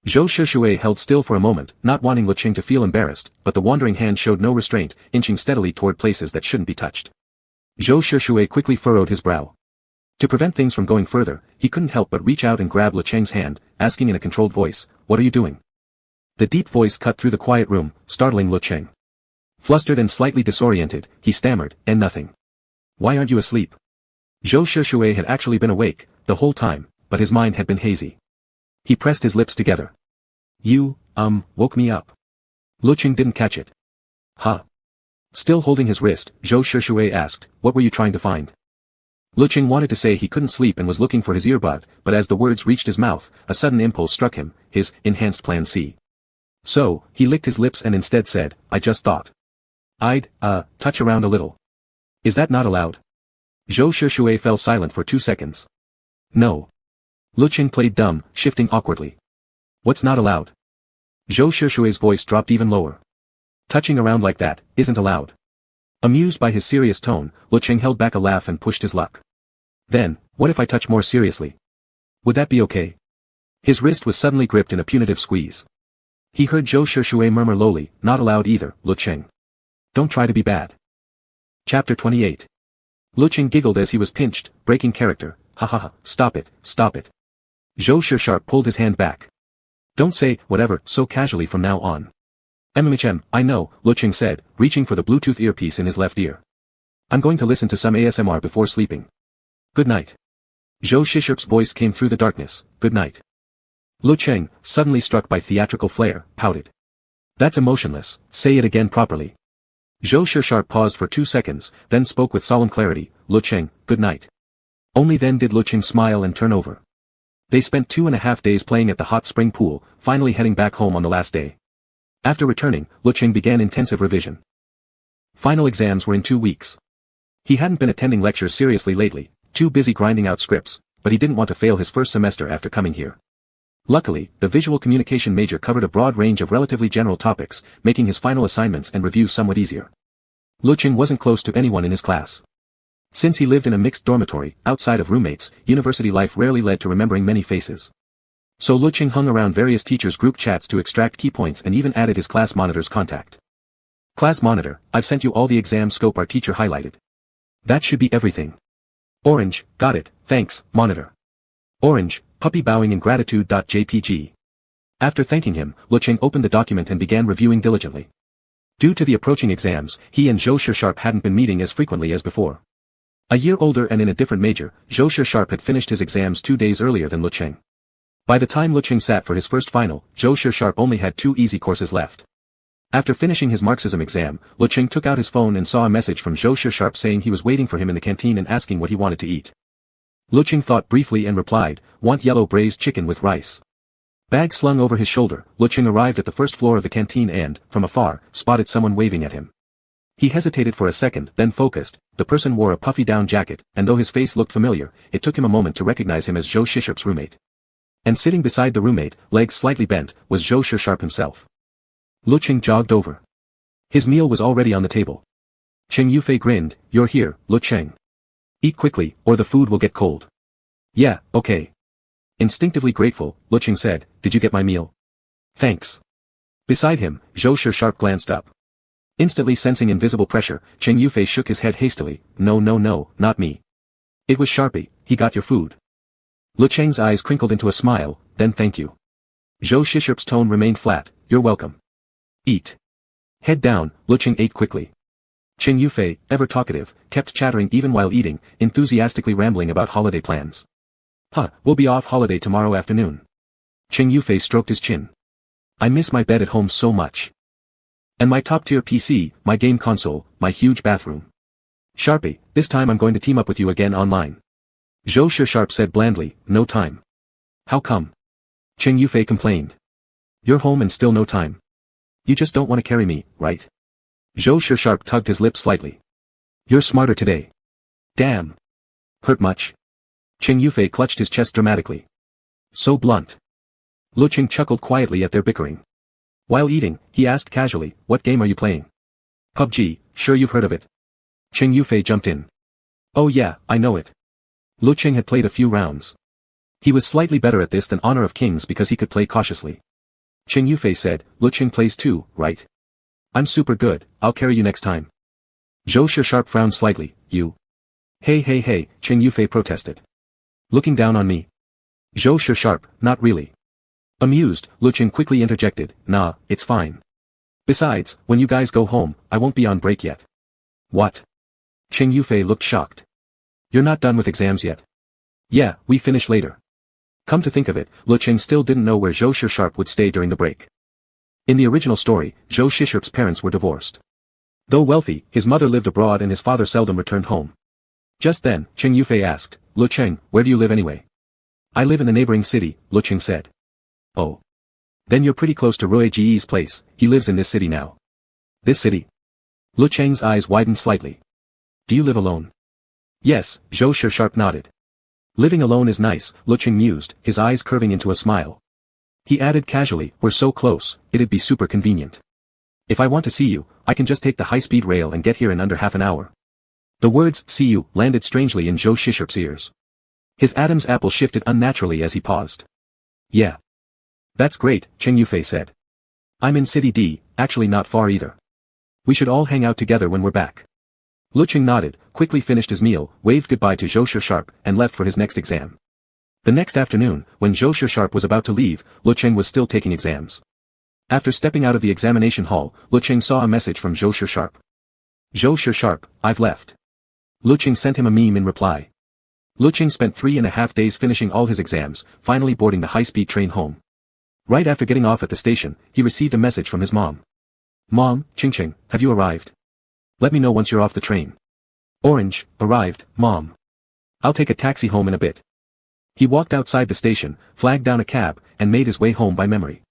Zhou Shishui held still for a moment, not wanting Lecheng to feel embarrassed, but the wandering hand showed no restraint, inching steadily toward places that shouldn't be touched. Zhou Shishui quickly furrowed his brow. To prevent things from going further, he couldn't help but reach out and grab Lecheng's hand, asking in a controlled voice, "What are you doing?" The deep voice cut through the quiet room, startling Lecheng. Flustered and slightly disoriented, he stammered, "And nothing. Why aren't you asleep?" Zhou Shishui had actually been awake, the whole time, but his mind had been hazy. He pressed his lips together. "You, woke me up." Lecheng didn't catch it. "Huh?" Still holding his wrist, Zhou Shishui asked, "What were you trying to find?" Lecheng wanted to say he couldn't sleep and was looking for his earbud, but as the words reached his mouth, a sudden impulse struck him, his enhanced plan C. So, he licked his lips and instead said, "I just thought I'd, touch around a little. Is that not allowed?" Zhou Shishui fell silent for 2 seconds. "No." Lecheng played dumb, shifting awkwardly. "What's not allowed?" Zhou Shishui's voice dropped even lower. "Touching around like that, isn't allowed." Amused by his serious tone, Lecheng held back a laugh and pushed his luck. "Then, what if I touch more seriously? Would that be okay?" His wrist was suddenly gripped in a punitive squeeze. He heard Zhou Shishui murmur lowly, "Not allowed either, Lecheng. Don't try to be bad." Chapter 28. Lecheng giggled as he was pinched, breaking character. "Ha ha ha, stop it, stop it." Zhou Shisharp pulled his hand back. "Don't say, whatever, so casually from now on." I know, Lecheng said, reaching for the Bluetooth earpiece in his left ear. "I'm going to listen to some ASMR before sleeping. Good night." Zhou Shisharp's voice came through the darkness, "Good night." Lecheng, suddenly struck by theatrical flair, pouted. "That's emotionless, say it again properly." Zhou Shisharp paused for 2 seconds, then spoke with solemn clarity, "Lecheng, good night." Only then did Lecheng smile and turn over. They spent 2.5 days playing at the hot spring pool, finally heading back home on the last day. After returning, Lecheng began intensive revision. Final exams were in 2 weeks. He hadn't been attending lectures seriously lately, too busy grinding out scripts, but he didn't want to fail his first semester after coming here. Luckily, the visual communication major covered a broad range of relatively general topics, making his final assignments and reviews somewhat easier. Lecheng wasn't close to anyone in his class. Since he lived in a mixed dormitory, outside of roommates, university life rarely led to remembering many faces. So Lecheng hung around various teachers' group chats to extract key points and even added his class monitor's contact. "Class monitor, I've sent you all the exam scope our teacher highlighted. That should be everything." "Orange, got it, thanks, monitor." "Orange, puppy bowing in gratitude.jpg. After thanking him, Lecheng opened the document and began reviewing diligently. Due to the approaching exams, he and Zhou Shisharp hadn't been meeting as frequently as before. A year older and in a different major, Zhou Shisharp had finished his exams 2 days earlier than Lecheng. By the time Lecheng sat for his first final, Zhou Shisharp only had 2 easy courses left. After finishing his Marxism exam, Lecheng took out his phone and saw a message from Zhou Shisharp saying he was waiting for him in the canteen and asking what he wanted to eat. Lecheng thought briefly and replied, "Want yellow braised chicken with rice." Bag slung over his shoulder, Lecheng arrived at the first floor of the canteen and, from afar, spotted someone waving at him. He hesitated for a second, then focused. The person wore a puffy down jacket, and though his face looked familiar, it took him a moment to recognize him as Zhou Shisharp's roommate. And sitting beside the roommate, legs slightly bent, was Zhou Shisharp himself. Lecheng jogged over. His meal was already on the table. Cheng Yufei grinned, "You're here, Lecheng. Eat quickly, or the food will get cold." "Yeah, okay." Instinctively grateful, Lecheng said, "Did you get my meal?" "Thanks." Beside him, Zhou Shisharp glanced up. Instantly sensing invisible pressure, Cheng Yufei shook his head hastily, "No, not me. It was Sharpie, he got your food." Lecheng's eyes crinkled into a smile, then "Thank you." Zhou Shisharp's tone remained flat, "You're welcome. Eat." Head down, Lecheng ate quickly. Cheng Yufei, ever talkative, kept chattering even while eating, enthusiastically rambling about holiday plans. We'll be off holiday tomorrow afternoon." Cheng Yufei stroked his chin. "I miss my bed at home so much. And my top-tier PC, my game console, my huge bathroom. Sharpie, this time I'm going to team up with you again online." Zhou Shisharp said blandly, "No time." "How come?" Cheng Yufei complained. "You're home and still no time. You just don't want to carry me, right?" Zhou Shisharp tugged his lips slightly. You're smarter today. Damn. Hurt much? Cheng Yufei clutched his chest dramatically. So blunt. Lecheng chuckled quietly at their bickering. While eating, he asked casually, what game are you playing? PUBG, sure you've heard of it. Cheng Yufei jumped in. Oh yeah, I know it. Lecheng had played a few rounds. He was slightly better at this than Honor of Kings because he could play cautiously. Cheng Yufei said, Lecheng plays too, right? I'm super good, I'll carry you next time. Zhou Sharp frowned slightly, you. Hey, Cheng Yufei protested. Looking down on me. Zhou Sharp, not really. Amused, Lecheng quickly interjected, nah, it's fine. Besides, when you guys go home, I won't be on break yet. What? Cheng Yufei looked shocked. You're not done with exams yet. Yeah, we finish later. Come to think of it, Lecheng still didn't know where Zhou Sharp would stay during the break. In the original story, Zhou Sharp's parents were divorced. Though wealthy, his mother lived abroad and his father seldom returned home. Just then, Cheng Yufei asked, Lecheng, where do you live anyway? I live in the neighboring city, Lecheng said. Oh. Then you're pretty close to Rui Ji's place, he lives in this city now. This city? Lecheng's eyes widened slightly. Do you live alone? Yes, Zhou Sharp nodded. Living alone is nice, Lecheng mused, his eyes curving into a smile. He added casually, we're so close, it'd be super convenient. If I want to see you, I can just take the high-speed rail and get here in under half an hour. The words, see you, landed strangely in Zhou Sharp's ears. His Adam's apple shifted unnaturally as he paused. Yeah. That's great, Cheng Yufei said. I'm in City D, actually not far either. We should all hang out together when we're back. Lecheng nodded, quickly finished his meal, waved goodbye to Zhou Sharp, and left for his next exam. The next afternoon, when Zhou Sharp was about to leave, Lecheng was still taking exams. After stepping out of the examination hall, Lecheng saw a message from Zhou Sharp. Zhou Sharp, I've left. Lecheng sent him a meme in reply. Lecheng spent 3.5 days finishing all his exams, finally boarding the high-speed train home. Right after getting off at the station, he received a message from his mom. Mom, Ching, have you arrived? Let me know once you're off the train. Orange, arrived, Mom. I'll take a taxi home in a bit. He walked outside the station, flagged down a cab, and made his way home by memory.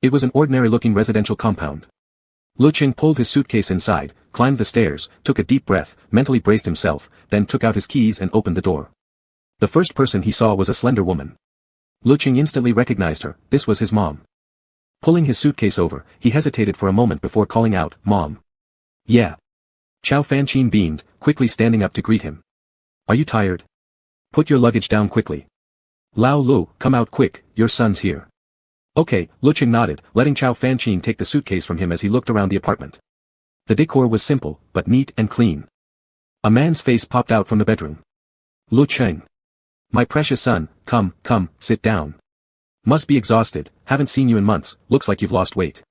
It was an ordinary-looking residential compound. Lecheng pulled his suitcase inside, climbed the stairs, took a deep breath, mentally braced himself, then took out his keys and opened the door. The first person he saw was a slender woman. Lecheng instantly recognized her, this was his mom. Pulling his suitcase over, he hesitated for a moment before calling out, Mom. Yeah. Chao Fanqin beamed, quickly standing up to greet him. Are you tired? Put your luggage down quickly. Lao Lu, come out quick, your son's here. Okay, Lecheng nodded, letting Chao Fanqin take the suitcase from him as he looked around the apartment. The decor was simple, but neat and clean. A man's face popped out from the bedroom. Lecheng. My precious son, come, sit down. Must be exhausted, haven't seen you in months, looks like you've lost weight.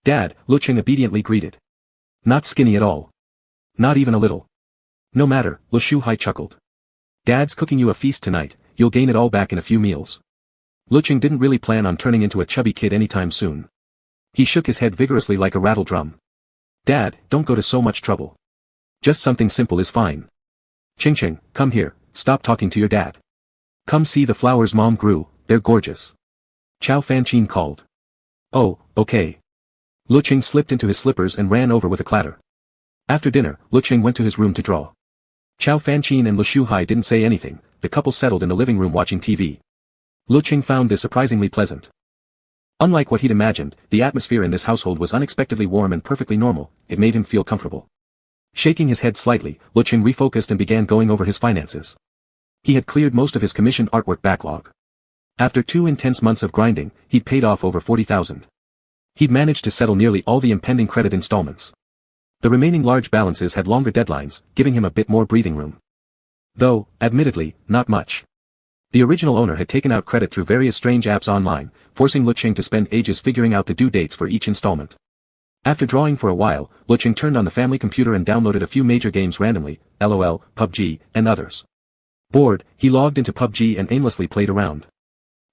Dad, Lecheng obediently greeted. Not skinny at all. Not even a little. No matter, Hai chuckled. Dad's cooking you a feast tonight, you'll gain it all back in a few meals. Lecheng didn't really plan on turning into a chubby kid anytime soon. He shook his head vigorously like a rattle drum. Dad, don't go to so much trouble. Just something simple is fine. Ching, come here, stop talking to your dad. Come see the flowers Mom grew, they're gorgeous. Chao Fanqin called. Oh, okay. Lecheng slipped into his slippers and ran over with a clatter. After dinner, Lecheng went to his room to draw. Chao Fanqin and Hai didn't say anything, the couple settled in the living room watching TV. Lecheng found this surprisingly pleasant. Unlike what he'd imagined, the atmosphere in this household was unexpectedly warm and perfectly normal, it made him feel comfortable. Shaking his head slightly, Lecheng refocused and began going over his finances. He had cleared most of his commissioned artwork backlog. After 2 intense months of grinding, he'd paid off over 40,000. He'd managed to settle nearly all the impending credit installments. The remaining large balances had longer deadlines, giving him a bit more breathing room. Though, admittedly, not much. The original owner had taken out credit through various strange apps online, forcing Lecheng to spend ages figuring out the due dates for each installment. After drawing for a while, Lecheng turned on the family computer and downloaded a few major games randomly, LOL, PUBG, and others. Bored, he logged into PUBG and aimlessly played around.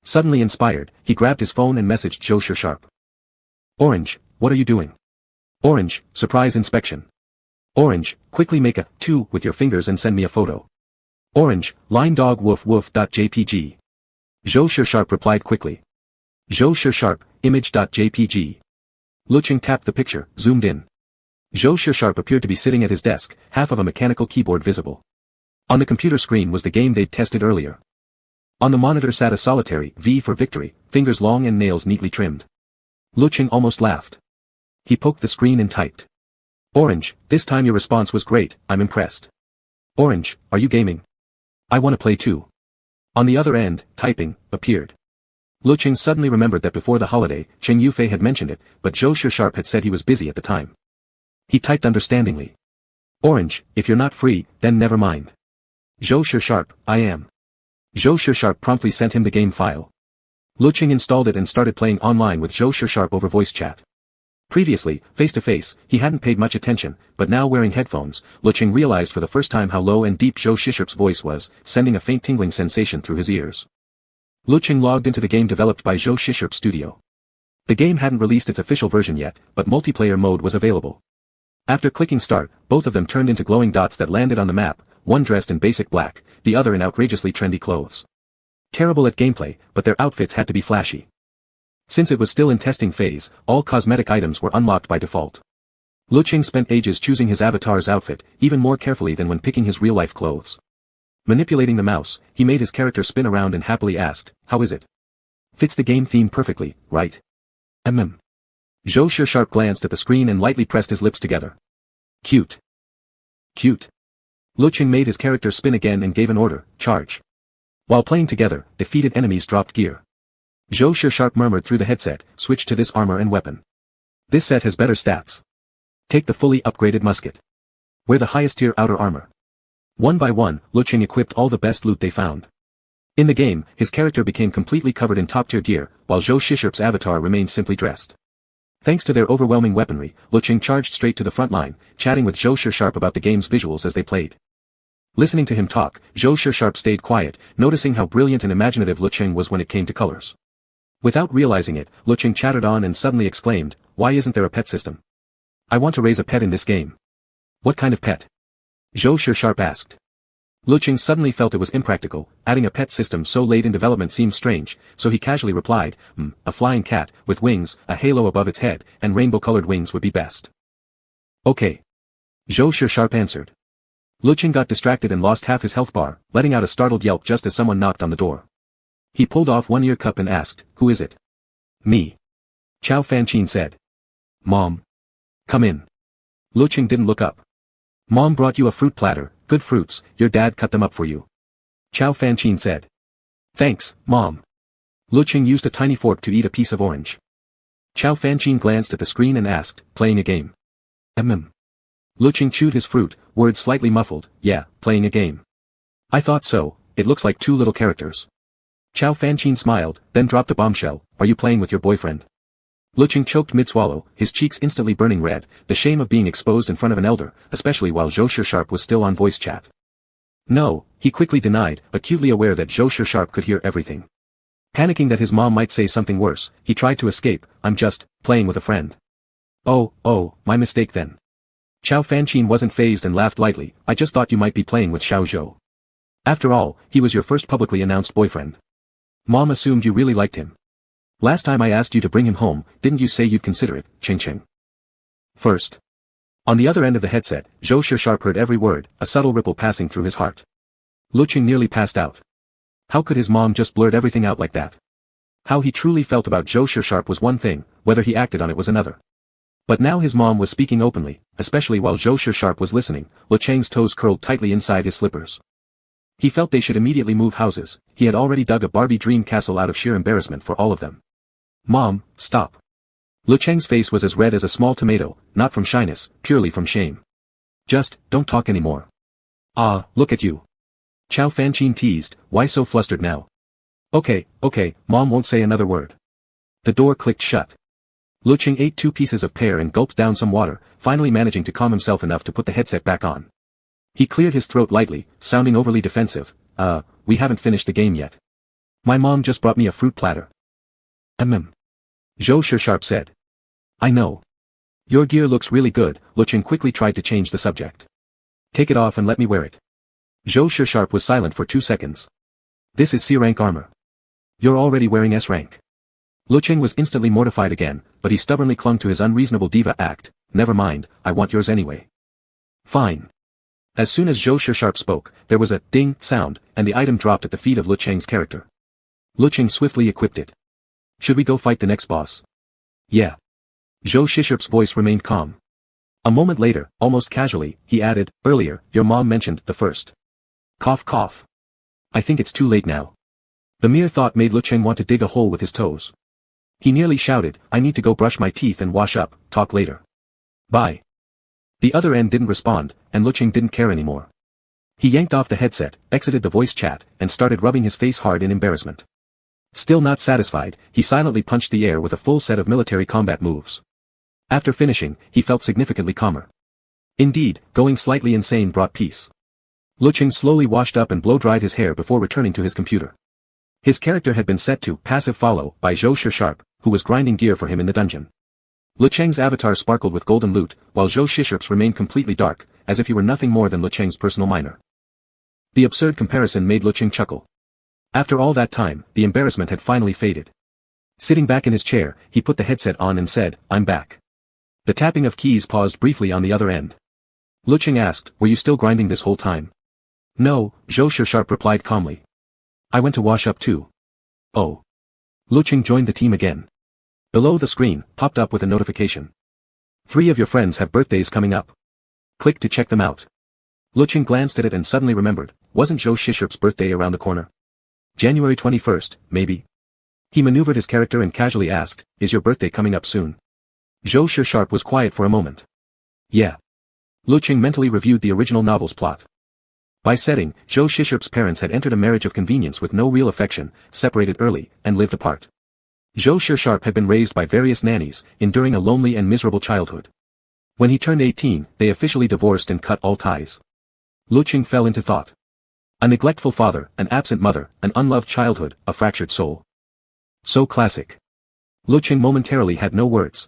Suddenly inspired, he grabbed his phone and messaged Zhou Sharp. Orange, what are you doing? Orange, surprise inspection. Orange, quickly make a 2 with your fingers and send me a photo. Orange, line dog woof woof.jpg. Zhou Sharp replied quickly. Zhou Sharp, image.jpg. Lecheng tapped the picture, zoomed in. Zhou Shisharp appeared to be sitting at his desk, half of a mechanical keyboard visible. On the computer screen was the game they'd tested earlier. On the monitor sat a solitary V for victory, fingers long and nails neatly trimmed. Lecheng almost laughed. He poked the screen and typed. Orange, this time your response was great, I'm impressed. Orange, are you gaming? I want to play too. On the other end, typing, appeared. Lecheng suddenly remembered that before the holiday, Cheng Yufei had mentioned it, but Zhou Shisharp had said he was busy at the time. He typed understandingly. Orange, if you're not free, then never mind. Zhou Shisharp, I am. Zhou Shisharp promptly sent him the game file. Lecheng installed it and started playing online with Zhou Shisharp over voice chat. Previously, face-to-face, he hadn't paid much attention, but now wearing headphones, Lecheng realized for the first time how low and deep Zhou Shisharp's voice was, sending a faint tingling sensation through his ears. Lecheng logged into the game developed by Zhou Shisharp Studio. The game hadn't released its official version yet, but multiplayer mode was available. After clicking start, both of them turned into glowing dots that landed on the map, one dressed in basic black, the other in outrageously trendy clothes. Terrible at gameplay, but their outfits had to be flashy. Since it was still in testing phase, all cosmetic items were unlocked by default. Lecheng spent ages choosing his avatar's outfit, even more carefully than when picking his real-life clothes. Manipulating the mouse, he made his character spin around and happily asked, how is it? Fits the game theme perfectly, right? Zhou Shisharp glanced at the screen and lightly pressed his lips together. Cute. Cute. Lecheng made his character spin again and gave an order, charge. While playing together, defeated enemies dropped gear. Zhou Shisharp murmured through the headset, switch to this armor and weapon. This set has better stats. Take the fully upgraded musket. Wear the highest tier outer armor. One by one, Lecheng equipped all the best loot they found. In the game, his character became completely covered in top-tier gear, while Zhou Shisharp's avatar remained simply dressed. Thanks to their overwhelming weaponry, Lecheng charged straight to the front line, chatting with Zhou Shisharp about the game's visuals as they played. Listening to him talk, Zhou Shisharp stayed quiet, noticing how brilliant and imaginative Lecheng was when it came to colors. Without realizing it, Lecheng chattered on and suddenly exclaimed, why isn't there a pet system? I want to raise a pet in this game. What kind of pet? Zhou Shisharp asked. Lecheng suddenly felt it was impractical, adding a pet system so late in development seemed strange, so he casually replied, a flying cat, with wings, a halo above its head, and rainbow-colored wings would be best. Okay. Zhou Shisharp answered. Lecheng got distracted and lost half his health bar, letting out a startled yelp just as someone knocked on the door. He pulled off one ear cup and asked, who is it? Me. Chao Fanqin said. Mom. Come in. Lecheng didn't look up. Mom brought you a fruit platter, good fruits, your dad cut them up for you. Chao Fanqin said. Thanks, Mom. Lecheng used a tiny fork to eat a piece of orange. Chao Fanqin glanced at the screen and asked, playing a game. Lecheng chewed his fruit, words slightly muffled, yeah, playing a game. I thought so, it looks like two little characters. Chao Fanqin smiled, then dropped a bombshell, are you playing with your boyfriend? Lecheng choked mid-swallow, his cheeks instantly burning red, the shame of being exposed in front of an elder, especially while Zhou Shisharp was still on voice chat. No, he quickly denied, acutely aware that Zhou Shisharp could hear everything. Panicking that his mom might say something worse, he tried to escape, I'm just, playing with a friend. Oh, my mistake then. Chao Fanqin wasn't fazed and laughed lightly, I just thought you might be playing with Xiao Zhou. After all, he was your first publicly announced boyfriend. Mom assumed you really liked him. Last time I asked you to bring him home, didn't you say you'd consider it, Cheng? First. On the other end of the headset, Zhou Shisharp heard every word, a subtle ripple passing through his heart. Lecheng nearly passed out. How could his mom just blurt everything out like that? How he truly felt about Zhou Shisharp was one thing, whether he acted on it was another. But now his mom was speaking openly, especially while Zhou Shisharp was listening, Lecheng's toes curled tightly inside his slippers. He felt they should immediately move houses, he had already dug a Barbie dream castle out of sheer embarrassment for all of them. Mom, stop. Lecheng's face was as red as a small tomato, not from shyness, purely from shame. Just, don't talk anymore. Ah, look at you. Chao Fanqin teased, why so flustered now? Okay, Mom won't say another word. The door clicked shut. Lecheng ate 2 pieces of pear and gulped down some water, finally managing to calm himself enough to put the headset back on. He cleared his throat lightly, sounding overly defensive. We haven't finished the game yet. My mom just brought me a fruit platter. Zhou Shisharp said. I know. Your gear looks really good, Lecheng quickly tried to change the subject. Take it off and let me wear it. Zhou Shisharp was silent for 2 seconds. This is C-rank armor. You're already wearing S-rank. Lecheng was instantly mortified again, but he stubbornly clung to his unreasonable diva act. never mind, I want yours anyway. Fine. As soon as Zhou Shisharp spoke, there was a ding sound, and the item dropped at the feet of Lecheng's character. Lecheng swiftly equipped it. Should we go fight the next boss? Yeah. Zhou Shisharp's voice remained calm. A moment later, almost casually, he added, earlier, your mom mentioned the first. Cough cough. I think it's too late now. The mere thought made Lecheng want to dig a hole with his toes. He nearly shouted, I need to go brush my teeth and wash up, talk later. Bye. The other end didn't respond, and Lecheng didn't care anymore. He yanked off the headset, exited the voice chat, and started rubbing his face hard in embarrassment. Still not satisfied, he silently punched the air with a full set of military combat moves. After finishing, he felt significantly calmer. Indeed, going slightly insane brought peace. Lecheng slowly washed up and blow-dried his hair before returning to his computer. His character had been set to passive follow by Zhou Shisharp, who was grinding gear for him in the dungeon. Lecheng's avatar sparkled with golden loot, while Zhou Shisharp's remained completely dark, as if he were nothing more than Lecheng's personal miner. The absurd comparison made Lecheng chuckle. After all that time, the embarrassment had finally faded. Sitting back in his chair, he put the headset on and said, I'm back. The tapping of keys paused briefly on the other end. Lecheng asked, were you still grinding this whole time? No, Zhou Shisharp replied calmly. I went to wash up too. Oh. Lecheng joined the team again. Below the screen, popped up with a notification. 3 of your friends have birthdays coming up. Click to check them out. Lecheng glanced at it and suddenly remembered, wasn't Zhou Shisharp's birthday around the corner? January 21st, maybe? He maneuvered his character and casually asked, is your birthday coming up soon? Zhou Shisharp was quiet for a moment. Yeah. Lecheng mentally reviewed the original novel's plot. By setting, Zhou Shisharp's parents had entered a marriage of convenience with no real affection, separated early, and lived apart. Zhou Shisharp had been raised by various nannies, enduring a lonely and miserable childhood. When he turned 18, they officially divorced and cut all ties. Lecheng fell into thought. A neglectful father, an absent mother, an unloved childhood, a fractured soul. So classic. Lecheng momentarily had no words.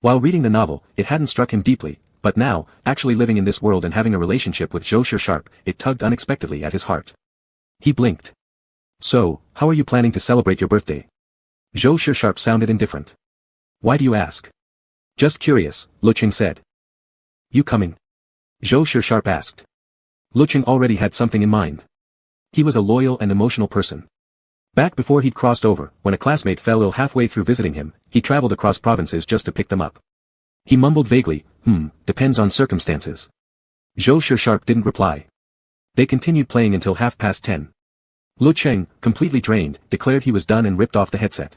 While reading the novel, it hadn't struck him deeply, but now, actually living in this world and having a relationship with Zhou Shisharp, it tugged unexpectedly at his heart. He blinked. So, how are you planning to celebrate your birthday? Zhou Shisharp sounded indifferent. Why do you ask? Just curious, Lecheng said. You coming? Zhou Shisharp asked. Lecheng already had something in mind. He was a loyal and emotional person. Back before he'd crossed over, when a classmate fell ill halfway through visiting him, he traveled across provinces just to pick them up. He mumbled vaguely, depends on circumstances. Zhou Shisharp didn't reply. They continued playing until 10:30. Lecheng, completely drained, declared he was done and ripped off the headset.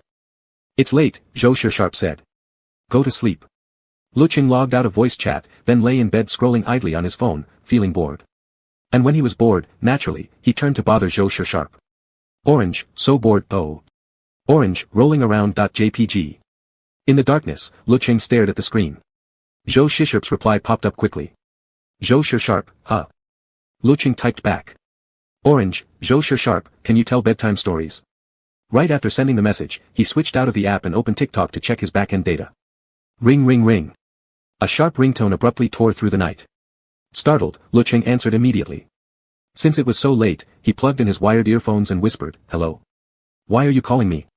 It's late, Zhou Shisharp said. Go to sleep. Lecheng logged out of voice chat, then lay in bed scrolling idly on his phone, feeling bored. And when he was bored, naturally, he turned to bother Zhou Shisharp. Orange, so bored, oh. Orange, rolling around.jpg. In the darkness, Lecheng stared at the screen. Zhou Shisharp's reply popped up quickly. Zhou Shisharp, huh? Lecheng typed back. Orange, Zhou Shisharp, can you tell bedtime stories? Right after sending the message, he switched out of the app and opened TikTok to check his back-end data. Ring ring ring. A sharp ringtone abruptly tore through the night. Startled, Lecheng answered immediately. Since it was so late, he plugged in his wired earphones and whispered, hello. Why are you calling me?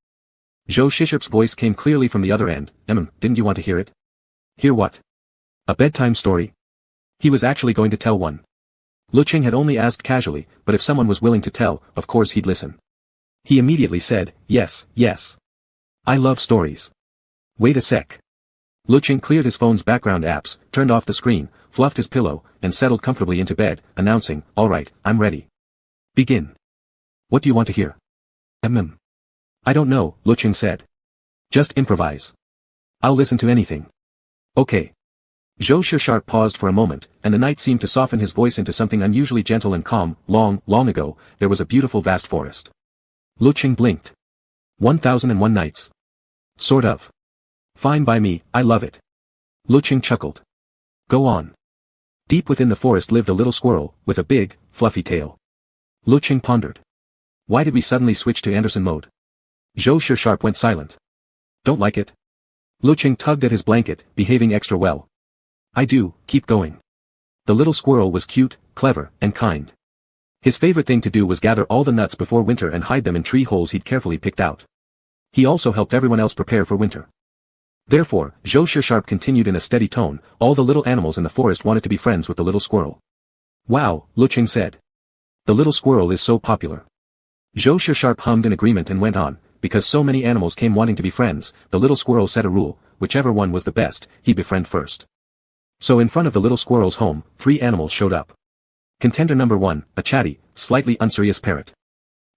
Zhou Shisharp's voice came clearly from the other end. Didn't you want to hear it? Hear what? A bedtime story? He was actually going to tell one. Lecheng had only asked casually, but if someone was willing to tell, of course he'd listen. He immediately said, yes, yes. I love stories. Wait a sec. Lecheng cleared his phone's background apps, turned off the screen, fluffed his pillow, and settled comfortably into bed, announcing, all right, I'm ready. Begin. What do you want to hear? I don't know, Lecheng said. Just improvise. I'll listen to anything. Okay. Zhou Shisharp paused for a moment, and the night seemed to soften his voice into something unusually gentle and calm. Long, long ago, there was a beautiful vast forest. Lecheng blinked. 1001 Nights. Sort of. Fine by me, I love it. Lecheng chuckled. Go on. Deep within the forest lived a little squirrel, with a big, fluffy tail. Lecheng pondered. Why did we suddenly switch to Anderson mode? Zhou Shisharp went silent. Don't like it? Lecheng tugged at his blanket, behaving extra well. I do, keep going. The little squirrel was cute, clever, and kind. His favorite thing to do was gather all the nuts before winter and hide them in tree holes he'd carefully picked out. He also helped everyone else prepare for winter. Therefore, Zhou Sharp continued in a steady tone, all the little animals in the forest wanted to be friends with the little squirrel. Wow, Lecheng said. The little squirrel is so popular. Zhou Sharp hummed in agreement and went on, because so many animals came wanting to be friends, the little squirrel set a rule, whichever one was the best, he befriend first. So in front of the little squirrel's home, 3 animals showed up. Contender number 1, a chatty, slightly unserious parrot.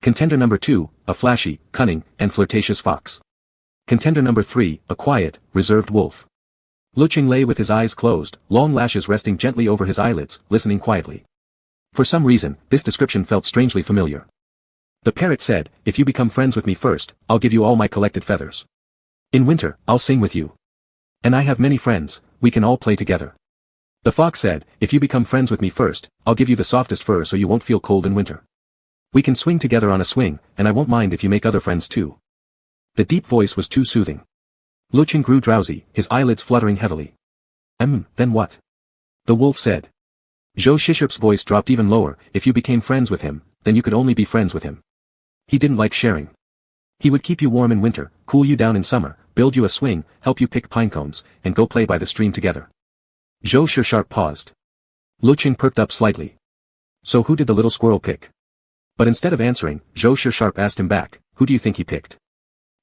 Contender number 2, a flashy, cunning, and flirtatious fox. Contender number 3, a quiet, reserved wolf. Lecheng lay with his eyes closed, long lashes resting gently over his eyelids, listening quietly. For some reason, this description felt strangely familiar. The parrot said, if you become friends with me first, I'll give you all my collected feathers. In winter, I'll sing with you. And I have many friends, we can all play together. The fox said, if you become friends with me first, I'll give you the softest fur so you won't feel cold in winter. We can swing together on a swing, and I won't mind if you make other friends too. The deep voice was too soothing. Lecheng grew drowsy, his eyelids fluttering heavily. Then what? The wolf said. Zhou Sharp's voice dropped even lower, if you became friends with him, then you could only be friends with him. He didn't like sharing. He would keep you warm in winter, cool you down in summer, build you a swing, help you pick pine cones, and go play by the stream together. Zhou Sharp paused. Lecheng perked up slightly. So who did the little squirrel pick? But instead of answering, Zhou Sharp asked him back, who do you think he picked?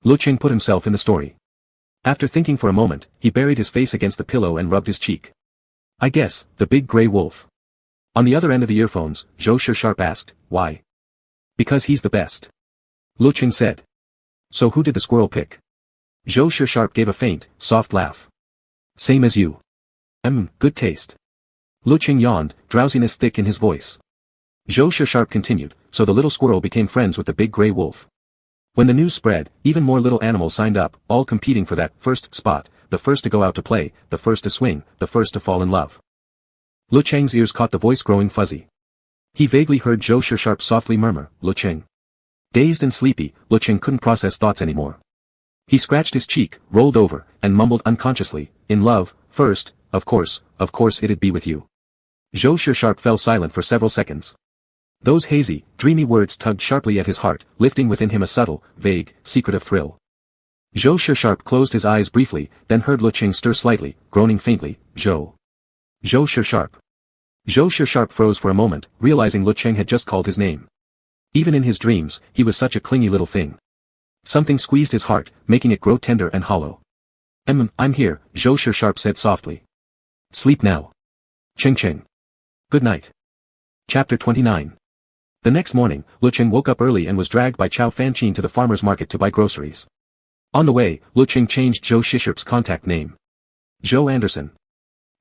Lecheng put himself in the story. After thinking for a moment, he buried his face against the pillow and rubbed his cheek. I guess, the big gray wolf. On the other end of the earphones, Zhou Sharp asked, why? Because he's the best. Lecheng said. So who did the squirrel pick? Zhou Sharp gave a faint, soft laugh. Same as you. Good taste. Lecheng yawned, drowsiness thick in his voice. Zhou Sharp continued, so the little squirrel became friends with the big gray wolf. When the news spread, even more little animals signed up, all competing for that first spot, the first to go out to play, the first to swing, the first to fall in love. Lecheng's ears caught the voice growing fuzzy. He vaguely heard Zhou Sharp softly murmur, Lecheng. Dazed and sleepy, Lecheng couldn't process thoughts anymore. He scratched his cheek, rolled over, and mumbled unconsciously, in love, first, of course it'd be with you. Zhou Sharp fell silent for several seconds. Those hazy, dreamy words tugged sharply at his heart, lifting within him a subtle, vague, secretive thrill. Zhou Sharp closed his eyes briefly, then heard Lecheng stir slightly, groaning faintly, Zhou Sharp. Zhou Sharp froze for a moment, realizing Lecheng had just called his name. Even in his dreams, he was such a clingy little thing. Something squeezed his heart, making it grow tender and hollow. I'm here, Zhou Sharp said softly. Sleep now. Cheng. Good night. Chapter 29. The next morning, Lecheng woke up early and was dragged by Chow Fanqin to the farmer's market to buy groceries. On the way, Lecheng changed Zhou Sharp's contact name. Zhou Anderson.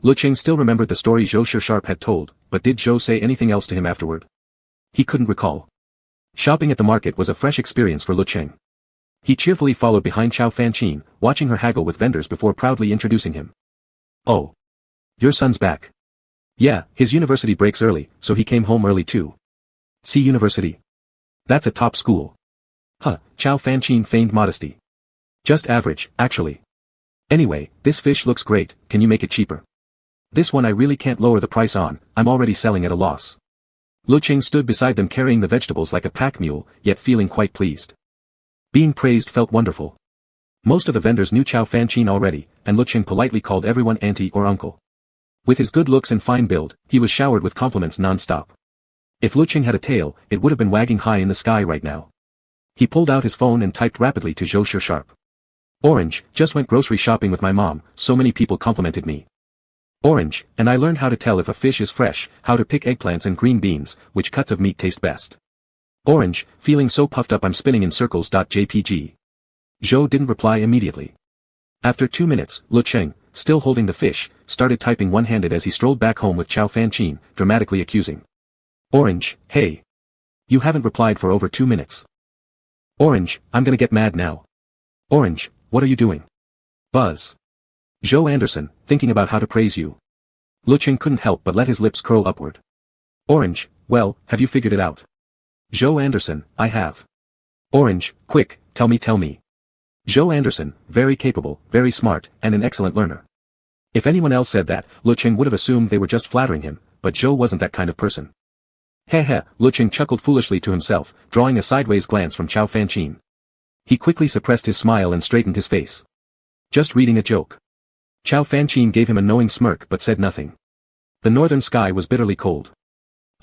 Lecheng still remembered the story Zhou Sharp had told, but did Zhou say anything else to him afterward? He couldn't recall. Shopping at the market was a fresh experience for Lecheng. He cheerfully followed behind Chow Fanqin, watching her haggle with vendors before proudly introducing him. Oh. Your son's back. Yeah, his university breaks early, so he came home early too. See university? That's a top school. Huh, Chow Fanqin feigned modesty. Just average, actually. Anyway, this fish looks great, can you make it cheaper? This one I really can't lower the price on, I'm already selling at a loss. Lecheng stood beside them carrying the vegetables like a pack mule, yet feeling quite pleased. Being praised felt wonderful. Most of the vendors knew Chow Fanqin already, and Lecheng politely called everyone auntie or uncle. With his good looks and fine build, he was showered with compliments non-stop. If Lecheng had a tail, it would have been wagging high in the sky right now. He pulled out his phone and typed rapidly to Zhou Sharp. Orange, just went grocery shopping with my mom, so many people complimented me. Orange, and I learned how to tell if a fish is fresh, how to pick eggplants and green beans, which cuts of meat taste best. Orange, feeling so puffed up I'm spinning in circles. JPG. Zhou didn't reply immediately. After 2 minutes, Lecheng, still holding the fish, started typing one-handed as he strolled back home with Chow Fanqin, dramatically accusing. Orange, hey. You haven't replied for over 2 minutes. Orange, I'm gonna get mad now. Orange, what are you doing? Buzz. Zhou Anderson, thinking about how to praise you. Lecheng couldn't help but let his lips curl upward. Orange, well, have you figured it out? Zhou Anderson, I have. Orange, quick, tell me. Zhou Anderson, very capable, very smart, and an excellent learner. If anyone else said that, Lecheng would have assumed they were just flattering him, but Zhou wasn't that kind of person. Hehe, Lecheng chuckled foolishly to himself, drawing a sideways glance from Chow Fanqin. He quickly suppressed his smile and straightened his face. Just reading a joke. Chow Fanqin gave him a knowing smirk but said nothing. The northern sky was bitterly cold.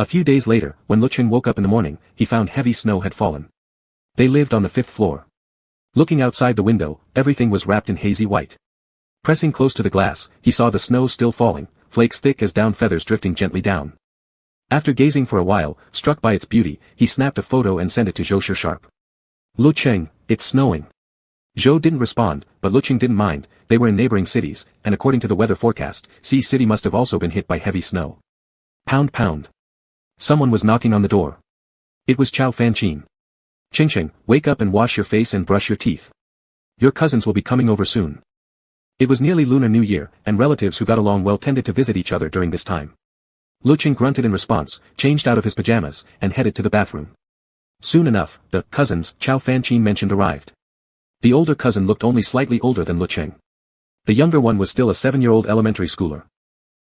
A few days later, when Lecheng woke up in the morning, he found heavy snow had fallen. They lived on the 5th floor. Looking outside the window, everything was wrapped in hazy white. Pressing close to the glass, he saw the snow still falling, flakes thick as down feathers drifting gently down. After gazing for a while, struck by its beauty, he snapped a photo and sent it to Zhou Sharp. Lecheng, it's snowing. Zhou didn't respond, but Lecheng didn't mind. They were in neighboring cities, and according to the weather forecast, Sea City must have also been hit by heavy snow. Pound pound. Someone was knocking on the door. It was Chow Fanqin. Ching, wake up and wash your face and brush your teeth. Your cousins will be coming over soon. It was nearly Lunar New Year, and relatives who got along well tended to visit each other during this time. Lecheng grunted in response, changed out of his pajamas, and headed to the bathroom. Soon enough, the cousins Chow Fanqin mentioned arrived. The older cousin looked only slightly older than Lecheng. The younger one was still a 7-year-old elementary schooler.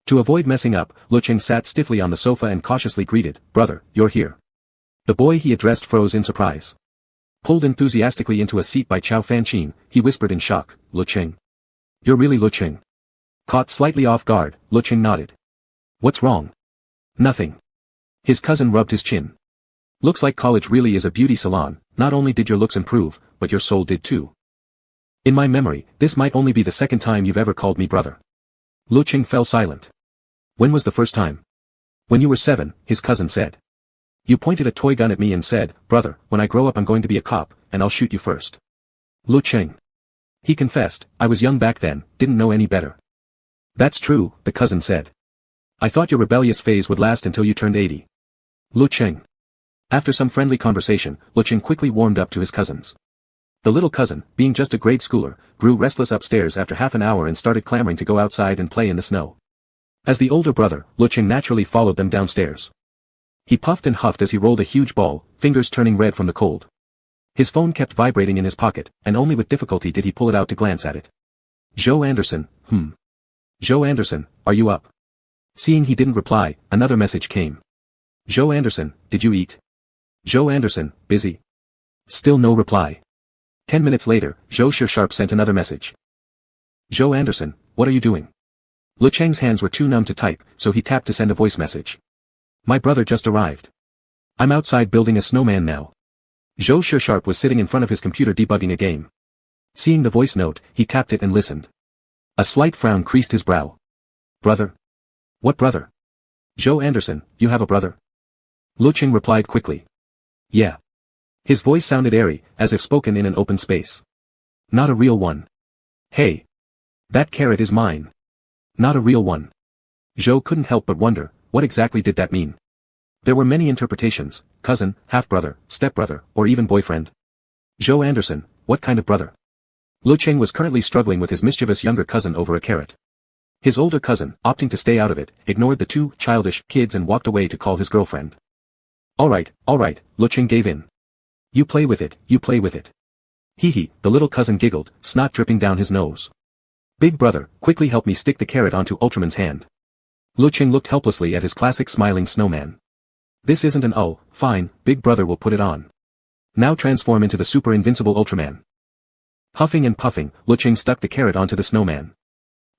To avoid messing up, Lecheng sat stiffly on the sofa and cautiously greeted, "Brother, you're here." The boy he addressed froze in surprise. Pulled enthusiastically into a seat by Chow Fanqin, he whispered in shock, "Lecheng. You're really Lecheng?" Caught slightly off guard, Lecheng nodded. "What's wrong?" "Nothing." His cousin rubbed his chin. "Looks like college really is a beauty salon. Not only did your looks improve, but your soul did too. In my memory, this might only be the second time you've ever called me brother." Lecheng fell silent. "When was the first time?" "When you were 7, his cousin said. "You pointed a toy gun at me and said, 'Brother, when I grow up I'm going to be a cop, and I'll shoot you first.'" Lecheng. He confessed, "I was young back then, didn't know any better." "That's true," the cousin said. "I thought your rebellious phase would last until you turned 80. Lecheng. After some friendly conversation, Lecheng quickly warmed up to his cousins. The little cousin, being just a grade schooler, grew restless upstairs after half an hour and started clamoring to go outside and play in the snow. As the older brother, Lecheng naturally followed them downstairs. He puffed and huffed as he rolled a huge ball, fingers turning red from the cold. His phone kept vibrating in his pocket, and only with difficulty did he pull it out to glance at it. "Joe Anderson, Joe Anderson, are you up?" Seeing he didn't reply, another message came. "Joe Anderson, did you eat?" "Joe Anderson, busy." Still no reply. 10 minutes later, Zhou Sharp sent another message. "Joe Anderson, what are you doing?" Lecheng's hands were too numb to type, so he tapped to send a voice message. "My brother just arrived. I'm outside building a snowman now." Zhou Sharp was sitting in front of his computer debugging a game. Seeing the voice note, he tapped it and listened. A slight frown creased his brow. "Brother? What brother?" "Joe Anderson, you have a brother?" Lecheng replied quickly. "Yeah." His voice sounded airy, as if spoken in an open space. "Not a real one." "Hey. That carrot is mine." "Not a real one." Zhou couldn't help but wonder, what exactly did that mean? There were many interpretations: cousin, half-brother, stepbrother, or even boyfriend. Joe Anderson, what kind of brother? Lecheng was currently struggling with his mischievous younger cousin over a carrot. His older cousin, opting to stay out of it, ignored the two childish kids and walked away to call his girlfriend. All right, Lecheng gave in. You play with it, you play with it. Hehe, the little cousin giggled, snot dripping down his nose. Big brother, quickly help me stick the carrot onto Ultraman's hand. Lecheng looked helplessly at his classic smiling snowman. This isn't an fine, big brother will put it on. Now transform into the super invincible Ultraman. Huffing and puffing, Lecheng stuck the carrot onto the snowman.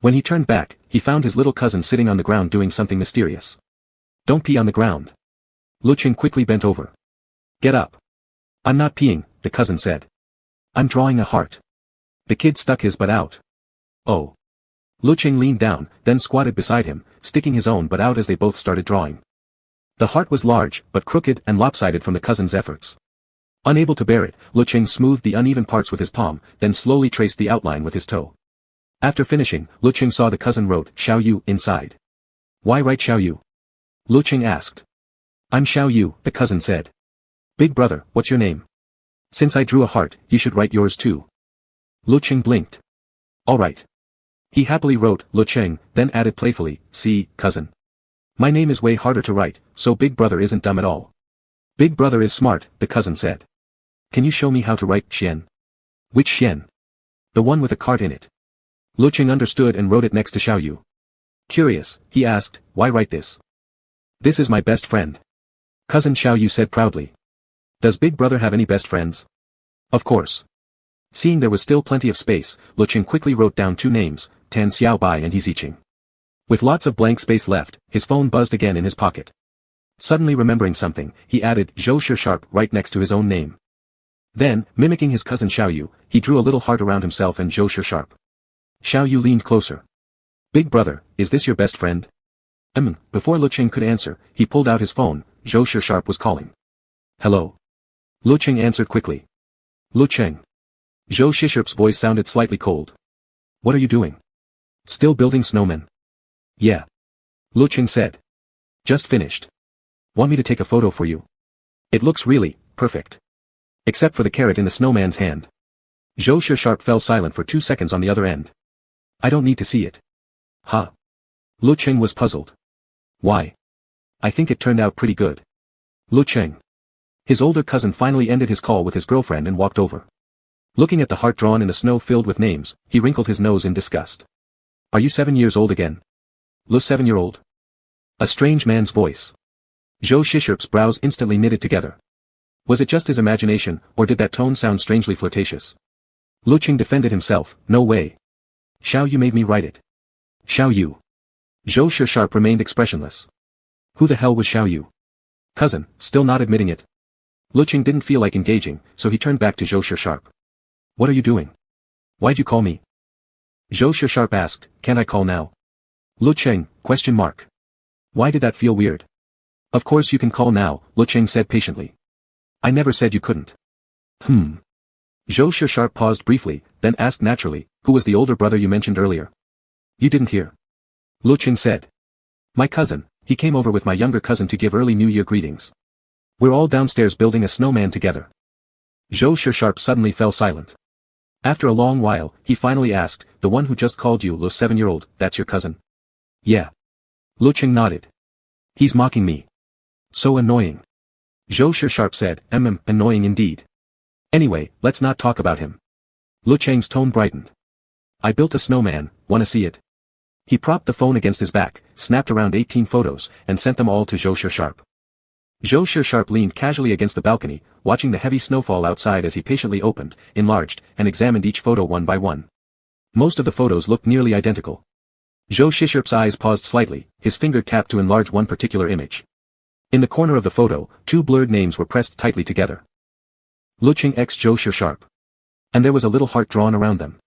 When he turned back, he found his little cousin sitting on the ground doing something mysterious. Don't pee on the ground. Lecheng quickly bent over. Get up. I'm not peeing, the cousin said. I'm drawing a heart. The kid stuck his butt out. Oh. Lecheng leaned down, then squatted beside him, sticking his own butt out as they both started drawing. The heart was large, but crooked and lopsided from the cousin's efforts. Unable to bear it, Lecheng smoothed the uneven parts with his palm, then slowly traced the outline with his toe. After finishing, Lecheng saw the cousin wrote Xiao Yu inside. Why write Xiao Yu? Lecheng asked. I'm Xiao Yu, the cousin said. Big brother, what's your name? Since I drew a heart, you should write yours too. Lecheng blinked. All right. He happily wrote Lecheng, then added playfully, see, cousin. My name is way harder to write, so big brother isn't dumb at all. Big brother is smart, the cousin said. Can you show me how to write Xian? Which Xian? The one with a cart in it. Lecheng understood and wrote it next to Xiao Yu. Curious, he asked, why write this? This is my best friend. Cousin Xiao Yu said proudly. Does big brother have any best friends? Of course. Seeing there was still plenty of space, Lecheng quickly wrote down 2 names, Tan Xiaobai and He Ziqing. With lots of blank space left, his phone buzzed again in his pocket. Suddenly remembering something, he added Zhou Sharp right next to his own name. Then, mimicking his cousin Xiaoyu, he drew a little heart around himself and Zhou Sharp. Xiaoyu leaned closer. Big brother, is this your best friend? Before Lecheng could answer, he pulled out his phone. Zhou Sharp was calling. Hello. Lecheng answered quickly. Lecheng. Zhou Sharp's voice sounded slightly cold. What are you doing? Still building snowmen? Yeah. Lecheng said. Just finished. Want me to take a photo for you? It looks really perfect. Except for the carrot in the snowman's hand. Zhou Sharp fell silent for 2 seconds on the other end. I don't need to see it. Huh? Lecheng was puzzled. Why? I think it turned out pretty good. Lecheng. His older cousin finally ended his call with his girlfriend and walked over. Looking at the heart drawn in the snow filled with names, he wrinkled his nose in disgust. Are you 7 years old again? Lo 7-year-old? A strange man's voice. Zhou Sharp's brows instantly knitted together. Was it just his imagination, or did that tone sound strangely flirtatious? Lecheng defended himself, no way. Xiaoyu made me write it. Xiaoyu. Zhou Sharp remained expressionless. Who the hell was Xiaoyu? Cousin, still not admitting it. Lecheng didn't feel like engaging, so he turned back to Zhou Sharp. What are you doing? Why'd you call me? Zhou Sharp asked, can't I call now? Lecheng, question mark. Why did that feel weird? Of course you can call now, Lecheng said patiently. I never said you couldn't. Zhou Sharp paused briefly, then asked naturally, who was the older brother you mentioned earlier? You didn't hear. Lecheng said. My cousin, he came over with my younger cousin to give early New Year greetings. We're all downstairs building a snowman together. Zhou Sharp suddenly fell silent. After a long while, he finally asked, the one who just called you Lo 7-year-old, that's your cousin? Yeah. Lecheng nodded. He's mocking me. So annoying. Zhou Sharp said, annoying indeed. Anyway, let's not talk about him. Lecheng's tone brightened. I built a snowman, wanna see it? He propped the phone against his back, snapped around 18 photos, and sent them all to Zhou Sharp. Zhou Sharp leaned casually against the balcony, watching the heavy snowfall outside as he patiently opened, enlarged, and examined each photo one by one. Most of the photos looked nearly identical. Zhou Sharp's eyes paused slightly, his finger tapped to enlarge one particular image. In the corner of the photo, 2 blurred names were pressed tightly together. Lecheng x Zhou Sharp. And there was a little heart drawn around them.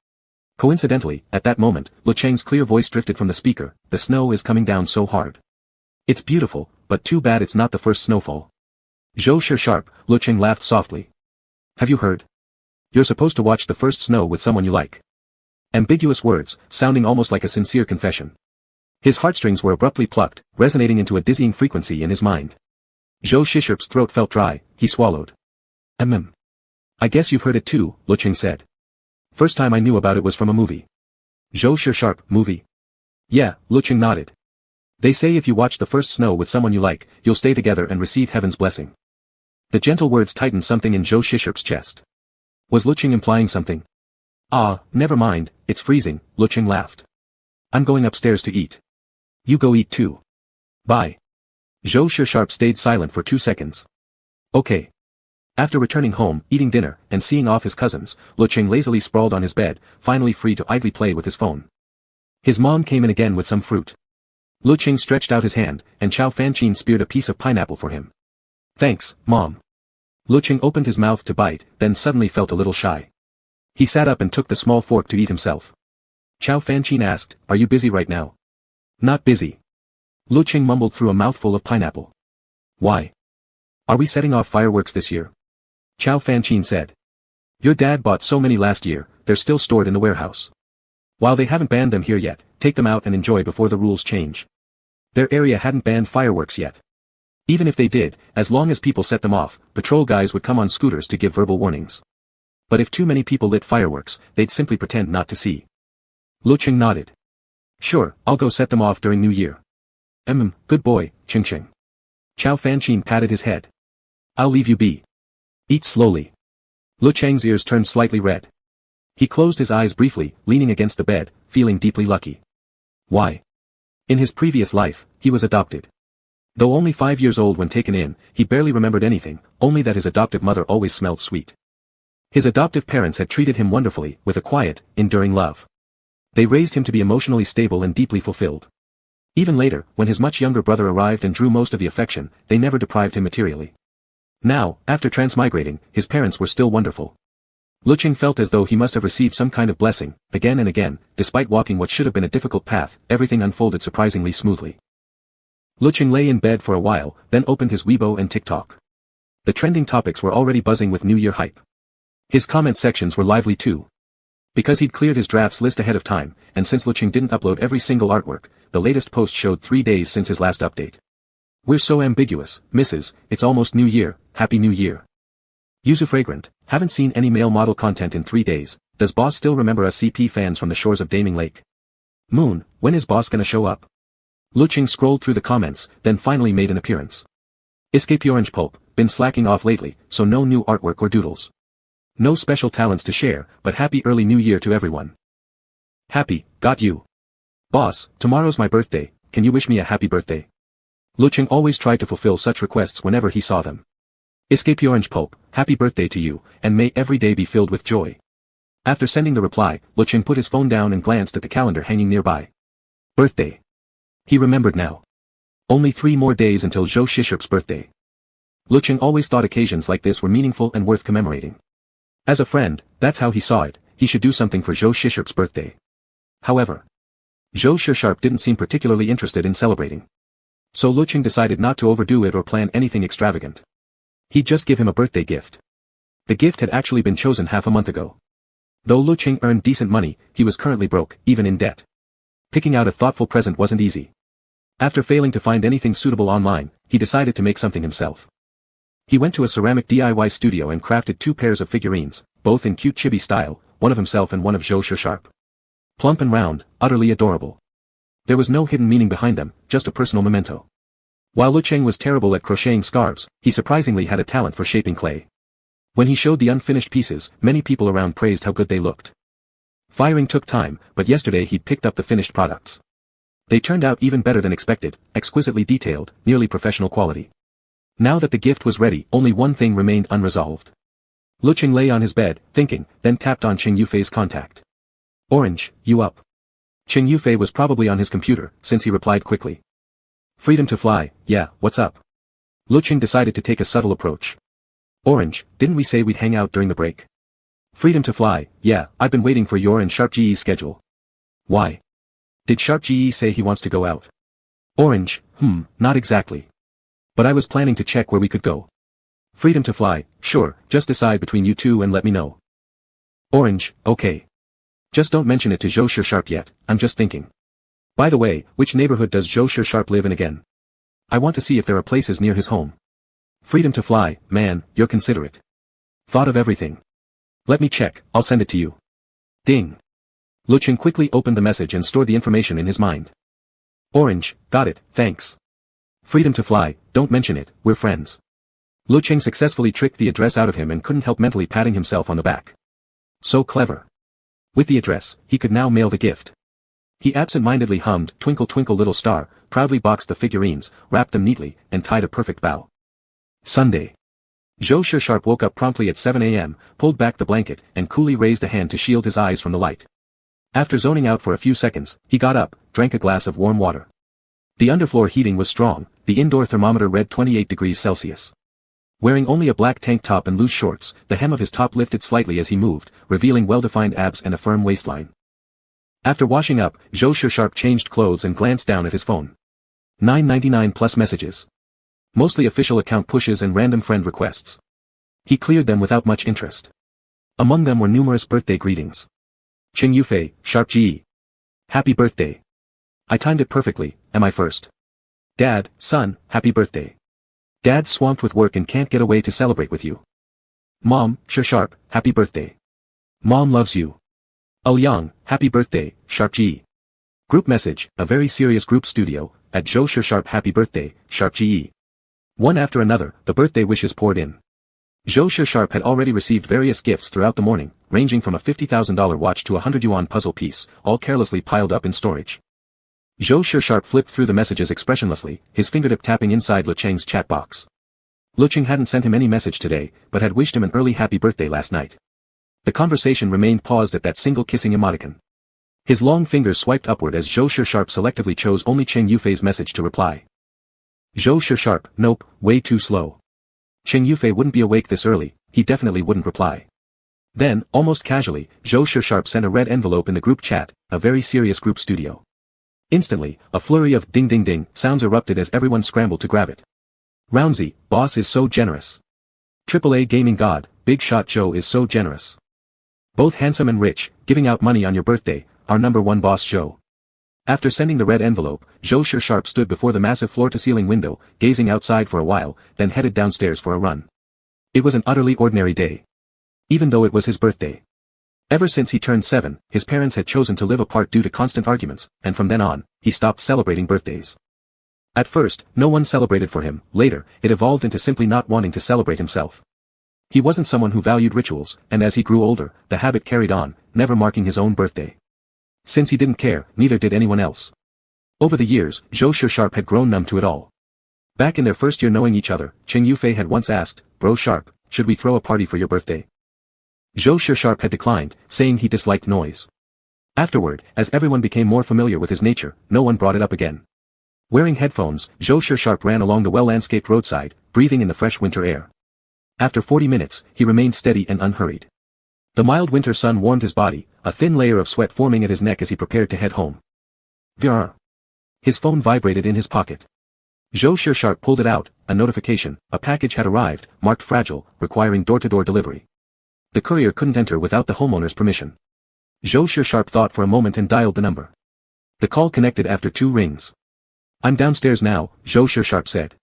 Coincidentally, at that moment, Lecheng's clear voice drifted from the speaker, the snow is coming down so hard. It's beautiful, but too bad it's not the first snowfall. Zhou Sharp, Lecheng laughed softly. Have you heard? You're supposed to watch the first snow with someone you like. Ambiguous words, sounding almost like a sincere confession. His heartstrings were abruptly plucked, resonating into a dizzying frequency in his mind. Zhou Sharp's throat felt dry, he swallowed. I guess you've heard it too, Lecheng said. First time I knew about it was from a movie. Zhou Sharp, movie? Yeah, Lecheng nodded. They say if you watch the first snow with someone you like, you'll stay together and receive heaven's blessing. The gentle words tightened something in Zhou Sharp's chest. Was Lecheng implying something? Ah, never mind, it's freezing, Lecheng laughed. I'm going upstairs to eat. You go eat too. Bye. Zhou Sharp stayed silent for 2 seconds. Okay. After returning home, eating dinner, and seeing off his cousins, Lecheng lazily sprawled on his bed, finally free to idly play with his phone. His mom came in again with some fruit. Lecheng stretched out his hand, and Chao Fanqin speared a piece of pineapple for him. Thanks, Mom. Lecheng opened his mouth to bite, then suddenly felt a little shy. He sat up and took the small fork to eat himself. Chao Fanqin asked, are you busy right now? Not busy. Lecheng mumbled through a mouthful of pineapple. Why? Are we setting off fireworks this year? Chao Fanqin said. Your dad bought so many last year, they're still stored in the warehouse. While they haven't banned them here yet, take them out and enjoy before the rules change. Their area hadn't banned fireworks yet. Even if they did, as long as people set them off, patrol guys would come on scooters to give verbal warnings. But if too many people lit fireworks, they'd simply pretend not to see. Lecheng nodded. Sure, I'll go set them off during New Year. Good boy, Ching. Chao Fanqin patted his head. I'll leave you be. Eat slowly. Lecheng's ears turned slightly red. He closed his eyes briefly, leaning against the bed, feeling deeply lucky. Why? In his previous life, he was adopted. Though only 5 years old when taken in, he barely remembered anything, only that his adoptive mother always smelled sweet. His adoptive parents had treated him wonderfully, with a quiet, enduring love. They raised him to be emotionally stable and deeply fulfilled. Even later, when his much younger brother arrived and drew most of the affection, they never deprived him materially. Now, after transmigrating, his parents were still wonderful. Lecheng felt as though he must have received some kind of blessing. Again and again, despite walking what should have been a difficult path, everything unfolded surprisingly smoothly. Lecheng lay in bed for a while, then opened his Weibo and TikTok. The trending topics were already buzzing with New Year hype. His comment sections were lively too. Because he'd cleared his drafts list ahead of time, and since Lecheng didn't upload every single artwork, the latest post showed 3 days since his last update. We're so ambiguous, Mrs. It's almost New Year, Happy New Year. Yuzu Fragrant, haven't seen any male model content in 3 days, does boss still remember us CP fans from the shores of Daming Lake? Moon, when is boss gonna show up? Lecheng scrolled through the comments, then finally made an appearance. Escape Orange Pulp, been slacking off lately, so no new artwork or doodles. No special talents to share, but happy early New Year to everyone. Happy, got you. Boss, tomorrow's my birthday, can you wish me a happy birthday? Lecheng always tried to fulfill such requests whenever he saw them. Escape Orange Pulp, happy birthday to you, and may every day be filled with joy. After sending the reply, Lecheng put his phone down and glanced at the calendar hanging nearby. Birthday. He remembered now. Only 3 more days until Zhou Shishup's birthday. Lecheng always thought occasions like this were meaningful and worth commemorating. As a friend, that's how he saw it, he should do something for Zhou Shishup's birthday. However, Zhou Shishub didn't seem particularly interested in celebrating. So Lecheng decided not to overdo it or plan anything extravagant. He'd just give him a birthday gift. The gift had actually been chosen half a month ago. Though Lecheng earned decent money, he was currently broke, even in debt. Picking out a thoughtful present wasn't easy. After failing to find anything suitable online, he decided to make something himself. He went to a ceramic DIY studio and crafted 2 pairs of figurines, both in cute chibi style, one of himself and one of Zhou Shishub. Plump and round, utterly adorable. There was no hidden meaning behind them, just a personal memento. While Lecheng was terrible at crocheting scarves, he surprisingly had a talent for shaping clay. When he showed the unfinished pieces, many people around praised how good they looked. Firing took time, but yesterday he'd picked up the finished products. They turned out even better than expected, exquisitely detailed, nearly professional quality. Now that the gift was ready, only one thing remained unresolved. Lecheng lay on his bed, thinking, then tapped on Cheng Yufei's contact. Orange, you up? Cheng Yufei was probably on his computer, since he replied quickly. Freedom to fly, yeah, what's up? Lecheng decided to take a subtle approach. Orange, didn't we say we'd hang out during the break? Freedom to fly, yeah, I've been waiting for your and Sharp GE's schedule. Why? Did Sharp GE say he wants to go out? Orange, not exactly. But I was planning to check where we could go. Freedom to fly, sure, just decide between you two and let me know. Orange, okay. Just don't mention it to Zhou Shishub yet, I'm just thinking. By the way, which neighborhood does Zhou Shishub live in again? I want to see if there are places near his home. Freedom to fly, man, you're considerate. Thought of everything. Let me check, I'll send it to you. Ding. Lecheng quickly opened the message and stored the information in his mind. Orange, got it, thanks. Freedom to fly, don't mention it, we're friends. Lecheng successfully tricked the address out of him and couldn't help mentally patting himself on the back. So clever. With the address, he could now mail the gift. He absent-mindedly hummed Twinkle Twinkle Little Star, proudly boxed the figurines, wrapped them neatly, and tied a perfect bow. Sunday. Zhou Shishub woke up promptly at 7 a.m., pulled back the blanket, and coolly raised a hand to shield his eyes from the light. After zoning out for a few seconds, he got up, drank a glass of warm water. The underfloor heating was strong, the indoor thermometer read 28 degrees Celsius. Wearing only a black tank top and loose shorts, the hem of his top lifted slightly as he moved, revealing well-defined abs and a firm waistline. After washing up, Zhou Shishub changed clothes and glanced down at his phone. 999 plus messages. Mostly official account pushes and random friend requests. He cleared them without much interest. Among them were numerous birthday greetings. Cheng Yufei, Sharp GE. Happy birthday. I timed it perfectly, am I first? Dad, son, happy birthday. Dad's swamped with work and can't get away to celebrate with you. Mom, Sharp, happy birthday. Mom loves you. Young, happy birthday, Sharp GE. Group message, a very serious group studio, at Zhou Shishub happy birthday, Sharp GE. One after another, the birthday wishes poured in. Zhou Shishub had already received various gifts throughout the morning, ranging from a $50,000 watch to a 100 yuan puzzle piece, all carelessly piled up in storage. Zhou Shishub flipped through the messages expressionlessly, his fingertip tapping inside Lecheng's chat box. Lecheng hadn't sent him any message today, but had wished him an early happy birthday last night. The conversation remained paused at that single kissing emoticon. His long fingers swiped upward as Zhou Sharp selectively chose only Cheng Yufei's message to reply. Zhou Sharp, nope, way too slow. Cheng Yufei wouldn't be awake this early, he definitely wouldn't reply. Then, almost casually, Zhou Sharp sent a red envelope in the group chat, a very serious group studio. Instantly, a flurry of ding ding ding sounds erupted as everyone scrambled to grab it. Roundsy, boss is so generous. AAA gaming god, Big Shot Joe is so generous. Both handsome and rich, giving out money on your birthday, our number one boss Joe. After sending the red envelope, Zhou Sharp stood before the massive floor-to-ceiling window, gazing outside for a while, then headed downstairs for a run. It was an utterly ordinary day. Even though it was his birthday. Ever since he turned 7, his parents had chosen to live apart due to constant arguments, and from then on, he stopped celebrating birthdays. At first, no one celebrated for him, later, it evolved into simply not wanting to celebrate himself. He wasn't someone who valued rituals, and as he grew older, the habit carried on, never marking his own birthday. Since he didn't care, neither did anyone else. Over the years, Zhou Sharp had grown numb to it all. Back in their first year knowing each other, Cheng Yufei had once asked, "Bro Sharp, should we throw a party for your birthday?" Zhou Sharp had declined, saying he disliked noise. Afterward, as everyone became more familiar with his nature, no one brought it up again. Wearing headphones, Zhou Sharp ran along the well-landscaped roadside, breathing in the fresh winter air. After 40 minutes, he remained steady and unhurried. The mild winter sun warmed his body, a thin layer of sweat forming at his neck as he prepared to head home. Vrr. His phone vibrated in his pocket. Zhou Sharp pulled it out, a notification, a package had arrived, marked fragile, requiring door-to-door delivery. The courier couldn't enter without the homeowner's permission. Zhou Sharp thought for a moment and dialed the number. The call connected after 2 rings. "I'm downstairs now," Zhou Sharp said.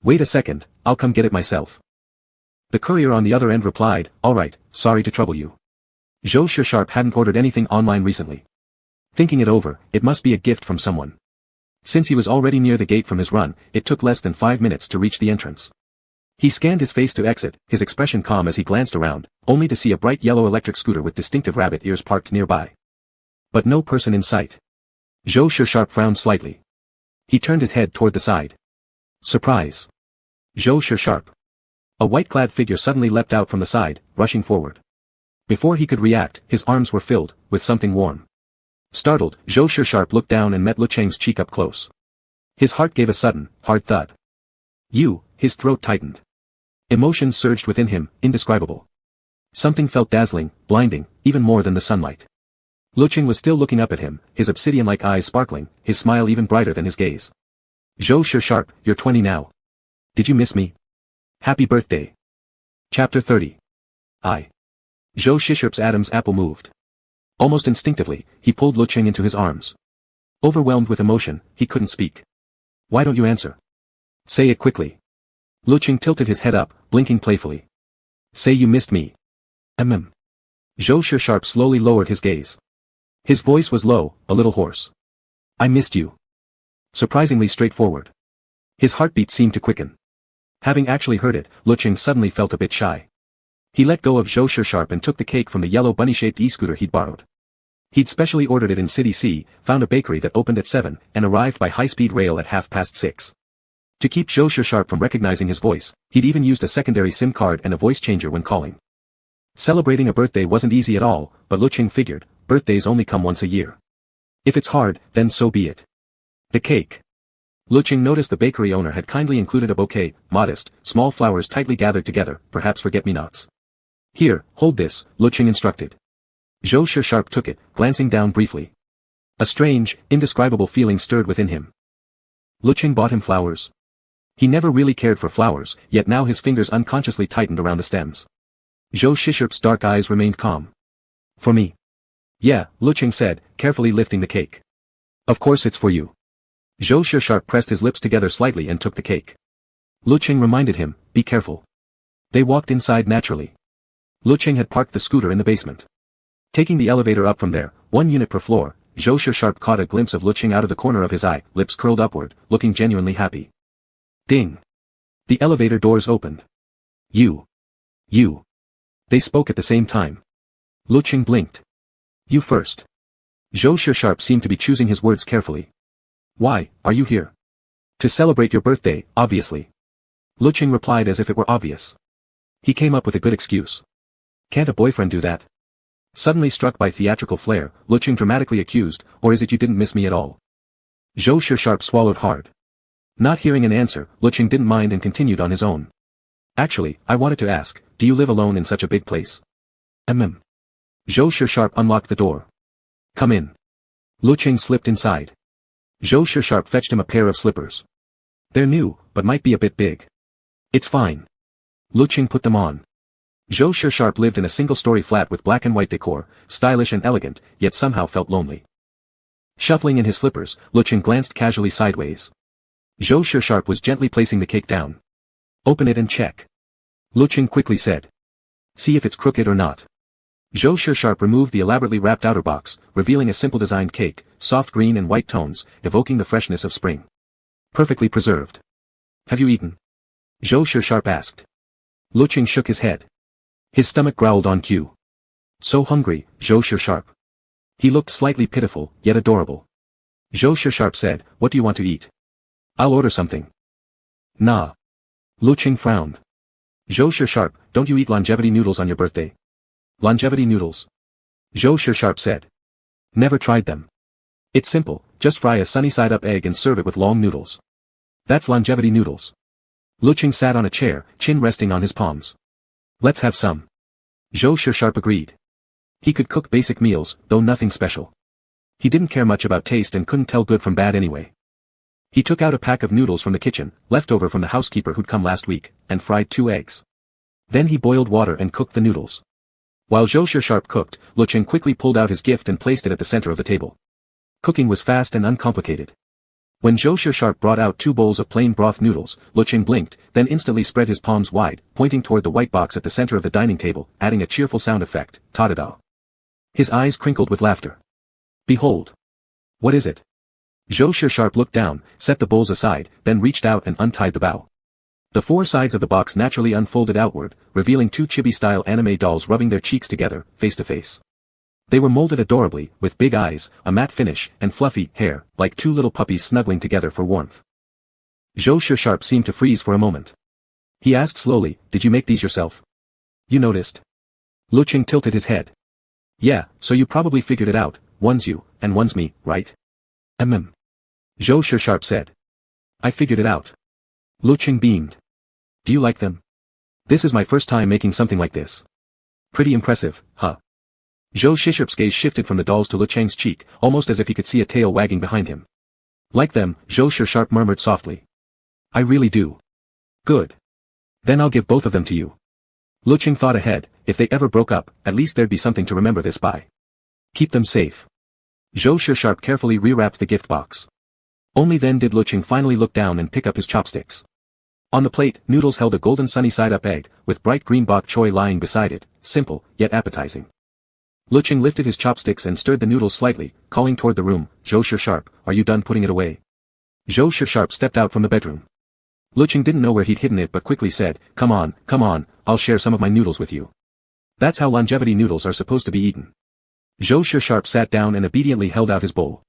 "Wait a second, I'll come get it myself." The courier on the other end replied, "Alright, sorry to trouble you." Zhou Sharp hadn't ordered anything online recently. Thinking it over, it must be a gift from someone. Since he was already near the gate from his run, it took less than 5 minutes to reach the entrance. He scanned his face to exit, his expression calm as he glanced around, only to see a bright yellow electric scooter with distinctive rabbit ears parked nearby. But no person in sight. Zhou Sharp frowned slightly. He turned his head toward the side. Surprise. Zhou Sharp. A white-clad figure suddenly leapt out from the side, rushing forward. Before he could react, his arms were filled with something warm. Startled, Zhou Sharp looked down and met Lecheng's cheek up close. His heart gave a sudden, hard thud. His throat tightened. Emotions surged within him, indescribable. Something felt dazzling, blinding, even more than the sunlight. Lecheng was still looking up at him, his obsidian-like eyes sparkling, his smile even brighter than his gaze. "Zhou Sharp, you're 20 now. Did you miss me? Happy birthday." Chapter 30. Zhou Sharp's Adam's apple moved. Almost instinctively, he pulled Lecheng into his arms. Overwhelmed with emotion, he couldn't speak. "Why don't you answer? Say it quickly." Lecheng tilted his head up, blinking playfully. "Say you missed me." Zhou Sharp slowly lowered his gaze. His voice was low, a little hoarse. "I missed you." Surprisingly straightforward. His heartbeat seemed to quicken. Having actually heard it, Lecheng suddenly felt a bit shy. He let go of Zhou Sharp and took the cake from the yellow bunny-shaped e-scooter he'd borrowed. He'd specially ordered it in City C, found a bakery that opened at 7, and arrived by high-speed rail at 6:30. To keep Zhou Sharp from recognizing his voice, he'd even used a secondary SIM card and a voice changer when calling. Celebrating a birthday wasn't easy at all, but Lecheng figured, birthdays only come once a year. If it's hard, then so be it. The cake. Lecheng noticed the bakery owner had kindly included a bouquet, modest, small flowers tightly gathered together, perhaps forget-me-nots. "Here, hold this," Lecheng instructed. Zhou Sharp took it, glancing down briefly. A strange, indescribable feeling stirred within him. Lecheng bought him flowers. He never really cared for flowers, yet now his fingers unconsciously tightened around the stems. Zhou Sharp's dark eyes remained calm. "For me?" "Yeah," Lecheng said, carefully lifting the cake. "Of course it's for you." Zhou Sharp pressed his lips together slightly and took the cake. Lecheng reminded him, "Be careful." They walked inside naturally. Lecheng had parked the scooter in the basement. Taking the elevator up from there, 1 unit per floor, Zhou Sharp caught a glimpse of Lecheng out of the corner of his eye, lips curled upward, looking genuinely happy. Ding. The elevator doors opened. You. They spoke at the same time. Lecheng blinked. "You first." Zhou Sharp seemed to be choosing his words carefully. "Why, are you here?" "To celebrate your birthday, obviously." Lecheng replied as if it were obvious. He came up with a good excuse. "Can't a boyfriend do that?" Suddenly struck by theatrical flair, Lecheng dramatically accused, or is it you didn't miss me at all? Zhou Shisharp swallowed hard. Not hearing an answer, Lecheng didn't mind and continued on his own. Actually, I wanted to ask, do you live alone in such a big place? Zhou Shisharp unlocked the door. Come in. Lecheng slipped inside. Zhou Shisharp fetched him a pair of slippers. They're new, but might be a bit big. It's fine. Lecheng put them on. Zhou Shisharp lived in a single-story flat with black and white decor, stylish and elegant, yet somehow felt lonely. Shuffling in his slippers, Lecheng glanced casually sideways. Zhou Shisharp was gently placing the cake down. Open it and check. Lecheng quickly said. See if it's crooked or not. Zhou Shisharp removed the elaborately wrapped outer box, revealing a simple designed cake, soft green and white tones, evoking the freshness of spring. Perfectly preserved. Have you eaten? Zhou Shisharp asked. Lecheng shook his head. His stomach growled on cue. So hungry, Zhou Shisharp. He looked slightly pitiful, yet adorable. Zhou Shisharp said, what do you want to eat? I'll order something. Nah. Lecheng frowned. Zhou Shisharp, don't you eat longevity noodles on your birthday? Longevity noodles? Zhou Shisharp said. Never tried them. It's simple, just fry a sunny-side-up egg and serve it with long noodles. That's longevity noodles. Lecheng sat on a chair, chin resting on his palms. Let's have some. Zhou Shisharp agreed. He could cook basic meals, though nothing special. He didn't care much about taste and couldn't tell good from bad anyway. He took out a pack of noodles from the kitchen, left over from the housekeeper who'd come last week, and fried 2 eggs. Then he boiled water and cooked the noodles. While Zhou Shisharp cooked, Lecheng quickly pulled out his gift and placed it at the center of the table. Cooking was fast and uncomplicated. When Zhou Shisharp brought out 2 bowls of plain broth noodles, Lecheng blinked, then instantly spread his palms wide, pointing toward the white box at the center of the dining table, adding a cheerful sound effect, ta-da-da. His eyes crinkled with laughter. Behold. What is it? Zhou Shisharp looked down, set the bowls aside, then reached out and untied the bow. The 4 sides of the box naturally unfolded outward, revealing 2 chibi-style anime dolls rubbing their cheeks together, face to face. They were molded adorably, with big eyes, a matte finish, and fluffy hair, like 2 little puppies snuggling together for warmth. Zhou Shisharp seemed to freeze for a moment. He asked slowly, did you make these yourself? You noticed? Lecheng tilted his head. Yeah, so you probably figured it out, one's you, and one's me, right? Zhou Shisharp said. I figured it out. Lecheng beamed. Do you like them? This is my first time making something like this. Pretty impressive, huh? Zhou Shisharp's gaze shifted from the dolls to Lecheng's cheek, almost as if he could see a tail wagging behind him. Like them, Zhou Shisharp murmured softly. I really do. Good. Then I'll give both of them to you. Lecheng thought ahead, if they ever broke up, at least there'd be something to remember this by. Keep them safe. Zhou Shisharp carefully rewrapped the gift box. Only then did Lecheng finally look down and pick up his chopsticks. On the plate, noodles held a golden sunny-side-up egg, with bright green bok choy lying beside it, simple, yet appetizing. Lecheng lifted his chopsticks and stirred the noodles slightly, calling toward the room, Zhou Shisharp, are you done putting it away? Zhou Shisharp stepped out from the bedroom. Lecheng didn't know where he'd hidden it but quickly said, come on, I'll share some of my noodles with you. That's how longevity noodles are supposed to be eaten. Zhou Shisharp sat down and obediently held out his bowl.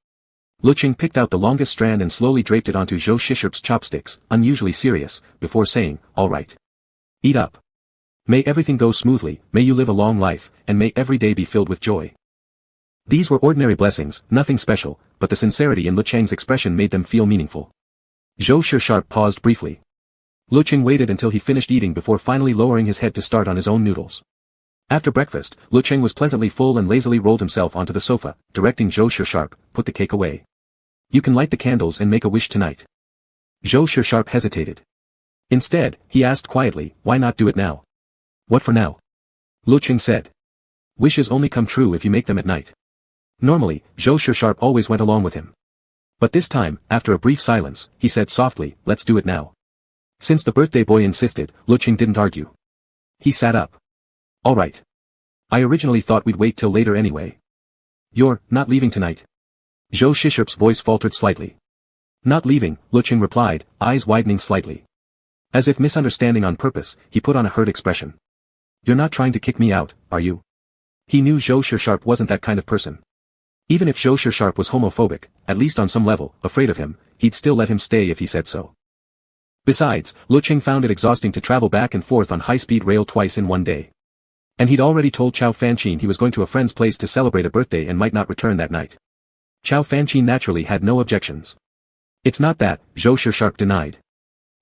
Lecheng picked out the longest strand and slowly draped it onto Zhou Shisharp's chopsticks, unusually serious, before saying, all right. Eat up. May everything go smoothly, may you live a long life, and may every day be filled with joy. These were ordinary blessings, nothing special, but the sincerity in Lecheng's expression made them feel meaningful. Zhou Shisharp paused briefly. Lecheng waited until he finished eating before finally lowering his head to start on his own noodles. After breakfast, Lecheng was pleasantly full and lazily rolled himself onto the sofa, directing Zhou Shisharp, put the cake away. You can light the candles and make a wish tonight. Zhou Shisharp hesitated. Instead, he asked quietly, why not do it now? What for now? Lecheng said. Wishes only come true if you make them at night. Normally, Zhou Shisharp always went along with him. But this time, after a brief silence, he said softly, let's do it now. Since the birthday boy insisted, Lecheng didn't argue. He sat up. All right. I originally thought we'd wait till later anyway. You're not leaving tonight? Zhou Shisharp's voice faltered slightly. Not leaving, Lecheng replied, eyes widening slightly. As if misunderstanding on purpose, he put on a hurt expression. You're not trying to kick me out, are you? He knew Zhou Shisharp wasn't that kind of person. Even if Zhou Shisharp was homophobic, at least on some level, afraid of him, he'd still let him stay if he said so. Besides, Lecheng found it exhausting to travel back and forth on high-speed rail twice in one day. And he'd already told Chow Fanqin he was going to a friend's place to celebrate a birthday and might not return that night. Chow Fanqin naturally had no objections. It's not that, Zhou Shisharp denied.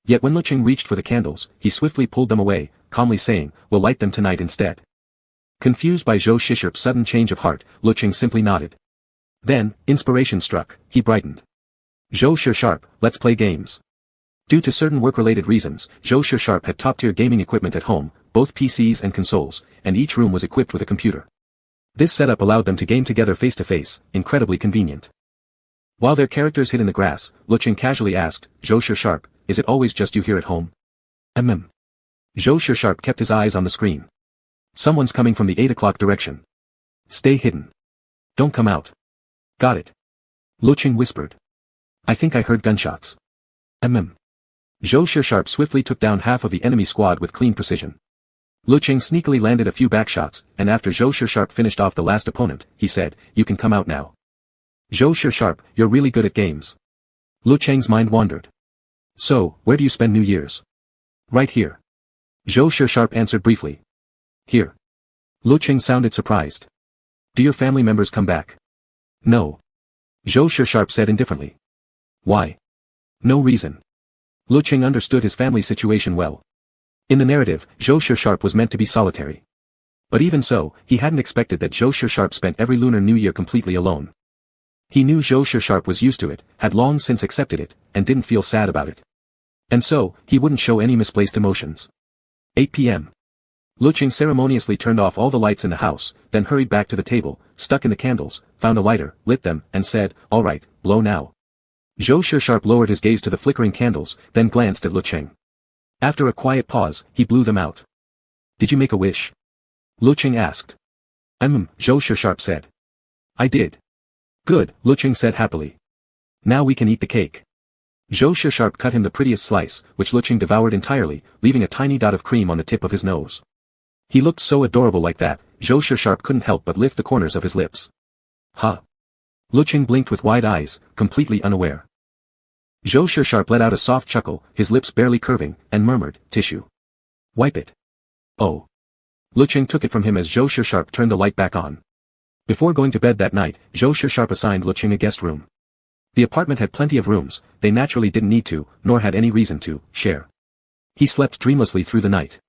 Yet when Lecheng reached for the candles, he swiftly pulled them away, calmly saying, "We'll light them tonight instead." Confused by Zhou Shisharp's sudden change of heart, Lecheng simply nodded. Then, inspiration struck, he brightened. "Zhou Shisharp, let's play games." Due to certain work-related reasons, Zhou Shisharp had top-tier gaming equipment at home, both PCs and consoles, and each room was equipped with a computer. This setup allowed them to game together face-to-face, incredibly convenient. While their characters hid in the grass, Lecheng casually asked, "Zhou Shisharp, is it always just you here at home?" Zhou Shisharp kept his eyes on the screen. "Someone's coming from the 8 o'clock direction. Stay hidden. Don't come out." "Got it." Lecheng whispered. "I think I heard gunshots." Zhou Shisharp swiftly took down half of the enemy squad with clean precision. Lecheng sneakily landed a few backshots, and after Zhou Shisharp finished off the last opponent, he said, "You can come out now." "Zhou Shisharp, you're really good at games." Lecheng's mind wandered. "So, where do you spend New Year's?" "Right here." Zhou Shisharp answered briefly. "Here." Lecheng sounded surprised. "Do your family members come back?" "No." Zhou Shisharp said indifferently. "Why?" "No reason." Lecheng understood his family's situation well. In the narrative, Zhou Shisharp was meant to be solitary. But even so, he hadn't expected that Zhou Shisharp spent every Lunar New Year completely alone. He knew Zhou Shisharp was used to it, had long since accepted it, and didn't feel sad about it. And so, he wouldn't show any misplaced emotions. 8 p.m. Lecheng ceremoniously turned off all the lights in the house, then hurried back to the table, stuck in the candles, found a lighter, lit them, and said, "All right, blow now." Zhou Shisharp lowered his gaze to the flickering candles, then glanced at Lecheng. After a quiet pause, he blew them out. "Did you make a wish?" Lecheng asked. Zhou Shisharp said. "I did." "Good," Lecheng said happily. "Now we can eat the cake." Zhou Shisharp cut him the prettiest slice, which Lecheng devoured entirely, leaving a tiny dot of cream on the tip of his nose. He looked so adorable like that, Zhou Shisharp couldn't help but lift the corners of his lips. "Huh?" Lecheng blinked with wide eyes, completely unaware. Zhou Shisharp let out a soft chuckle, his lips barely curving, and murmured, "Tissue. Wipe it." "Oh." Lecheng took it from him as Zhou Shisharp turned the light back on. Before going to bed that night, Zhou Shisharp assigned Lecheng a guest room. The apartment had plenty of rooms, they naturally didn't need to, nor had any reason to, share. He slept dreamlessly through the night.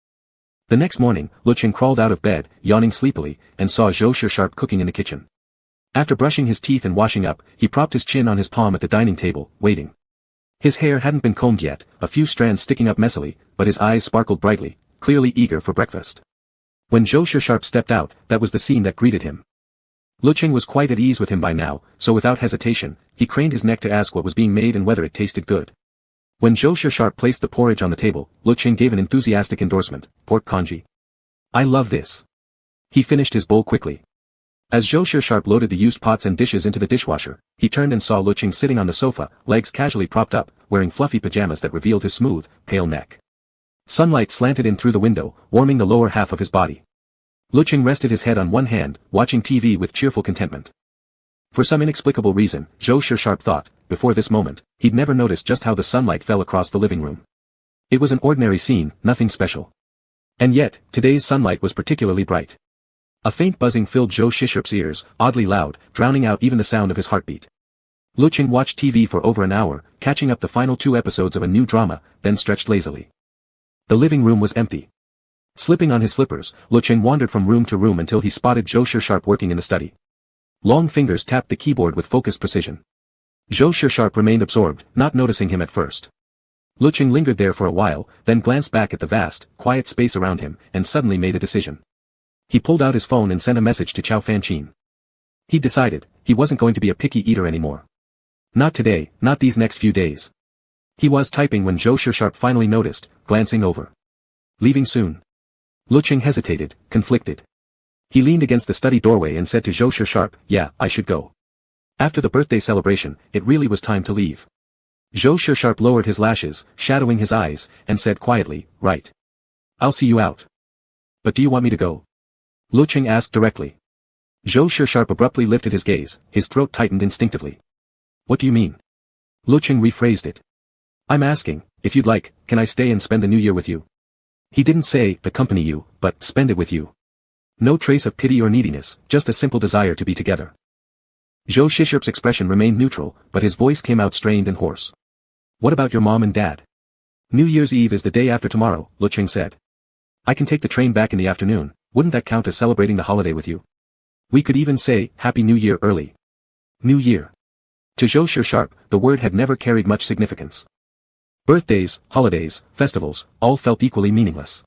The next morning, Lecheng crawled out of bed, yawning sleepily, and saw Zhou Shisharp cooking in the kitchen. After brushing his teeth and washing up, he propped his chin on his palm at the dining table, waiting. His hair hadn't been combed yet, a few strands sticking up messily, but his eyes sparkled brightly, clearly eager for breakfast. When Zhou Shisharp stepped out, that was the scene that greeted him. Lecheng was quite at ease with him by now, so without hesitation, he craned his neck to ask what was being made and whether it tasted good. When Zhou Shisharp placed the porridge on the table, Lecheng gave an enthusiastic endorsement, "Pork congee. I love this." He finished his bowl quickly. As Zhou Shisharp loaded the used pots and dishes into the dishwasher, he turned and saw Lecheng sitting on the sofa, legs casually propped up, wearing fluffy pajamas that revealed his smooth, pale neck. Sunlight slanted in through the window, warming the lower half of his body. Lecheng rested his head on one hand, watching TV with cheerful contentment. For some inexplicable reason, Zhou Shisharp thought, before this moment, he'd never noticed just how the sunlight fell across the living room. It was an ordinary scene, nothing special. And yet, today's sunlight was particularly bright. A faint buzzing filled Zhou Shisharp's ears, oddly loud, drowning out even the sound of his heartbeat. Lecheng watched TV for over an hour, catching up the final 2 episodes of a new drama, then stretched lazily. The living room was empty. Slipping on his slippers, Lecheng wandered from room to room until he spotted Zhou Shisharp working in the study. Long fingers tapped the keyboard with focused precision. Zhou Shisharp remained absorbed, not noticing him at first. Lecheng lingered there for a while, then glanced back at the vast, quiet space around him, and suddenly made a decision. He pulled out his phone and sent a message to Chow Fanqin. He decided, he wasn't going to be a picky eater anymore. Not today, not these next few days. He was typing when Zhou Shisharp finally noticed, glancing over. "Leaving soon?" Lecheng hesitated, conflicted. He leaned against the study doorway and said to Zhou Shisharp, "Yeah, I should go." After the birthday celebration, it really was time to leave. Zhou Shisharp lowered his lashes, shadowing his eyes, and said quietly, "Right. I'll see you out." "But do you want me to go?" Lecheng asked directly. Zhou Shisharp abruptly lifted his gaze, his throat tightened instinctively. "What do you mean?" Lecheng rephrased it. "I'm asking, if you'd like, can I stay and spend the new year with you?" He didn't say, accompany you, but spend it with you. No trace of pity or neediness, just a simple desire to be together. Zhou Shishirp's expression remained neutral, but his voice came out strained and hoarse. What about your mom and dad? New Year's Eve is the day after tomorrow, Lecheng said. I can take the train back in the afternoon, wouldn't that count as celebrating the holiday with you? We could even say, Happy New Year early. New Year. To Zhou Shishirp, the word had never carried much significance. Birthdays, holidays, festivals, all felt equally meaningless.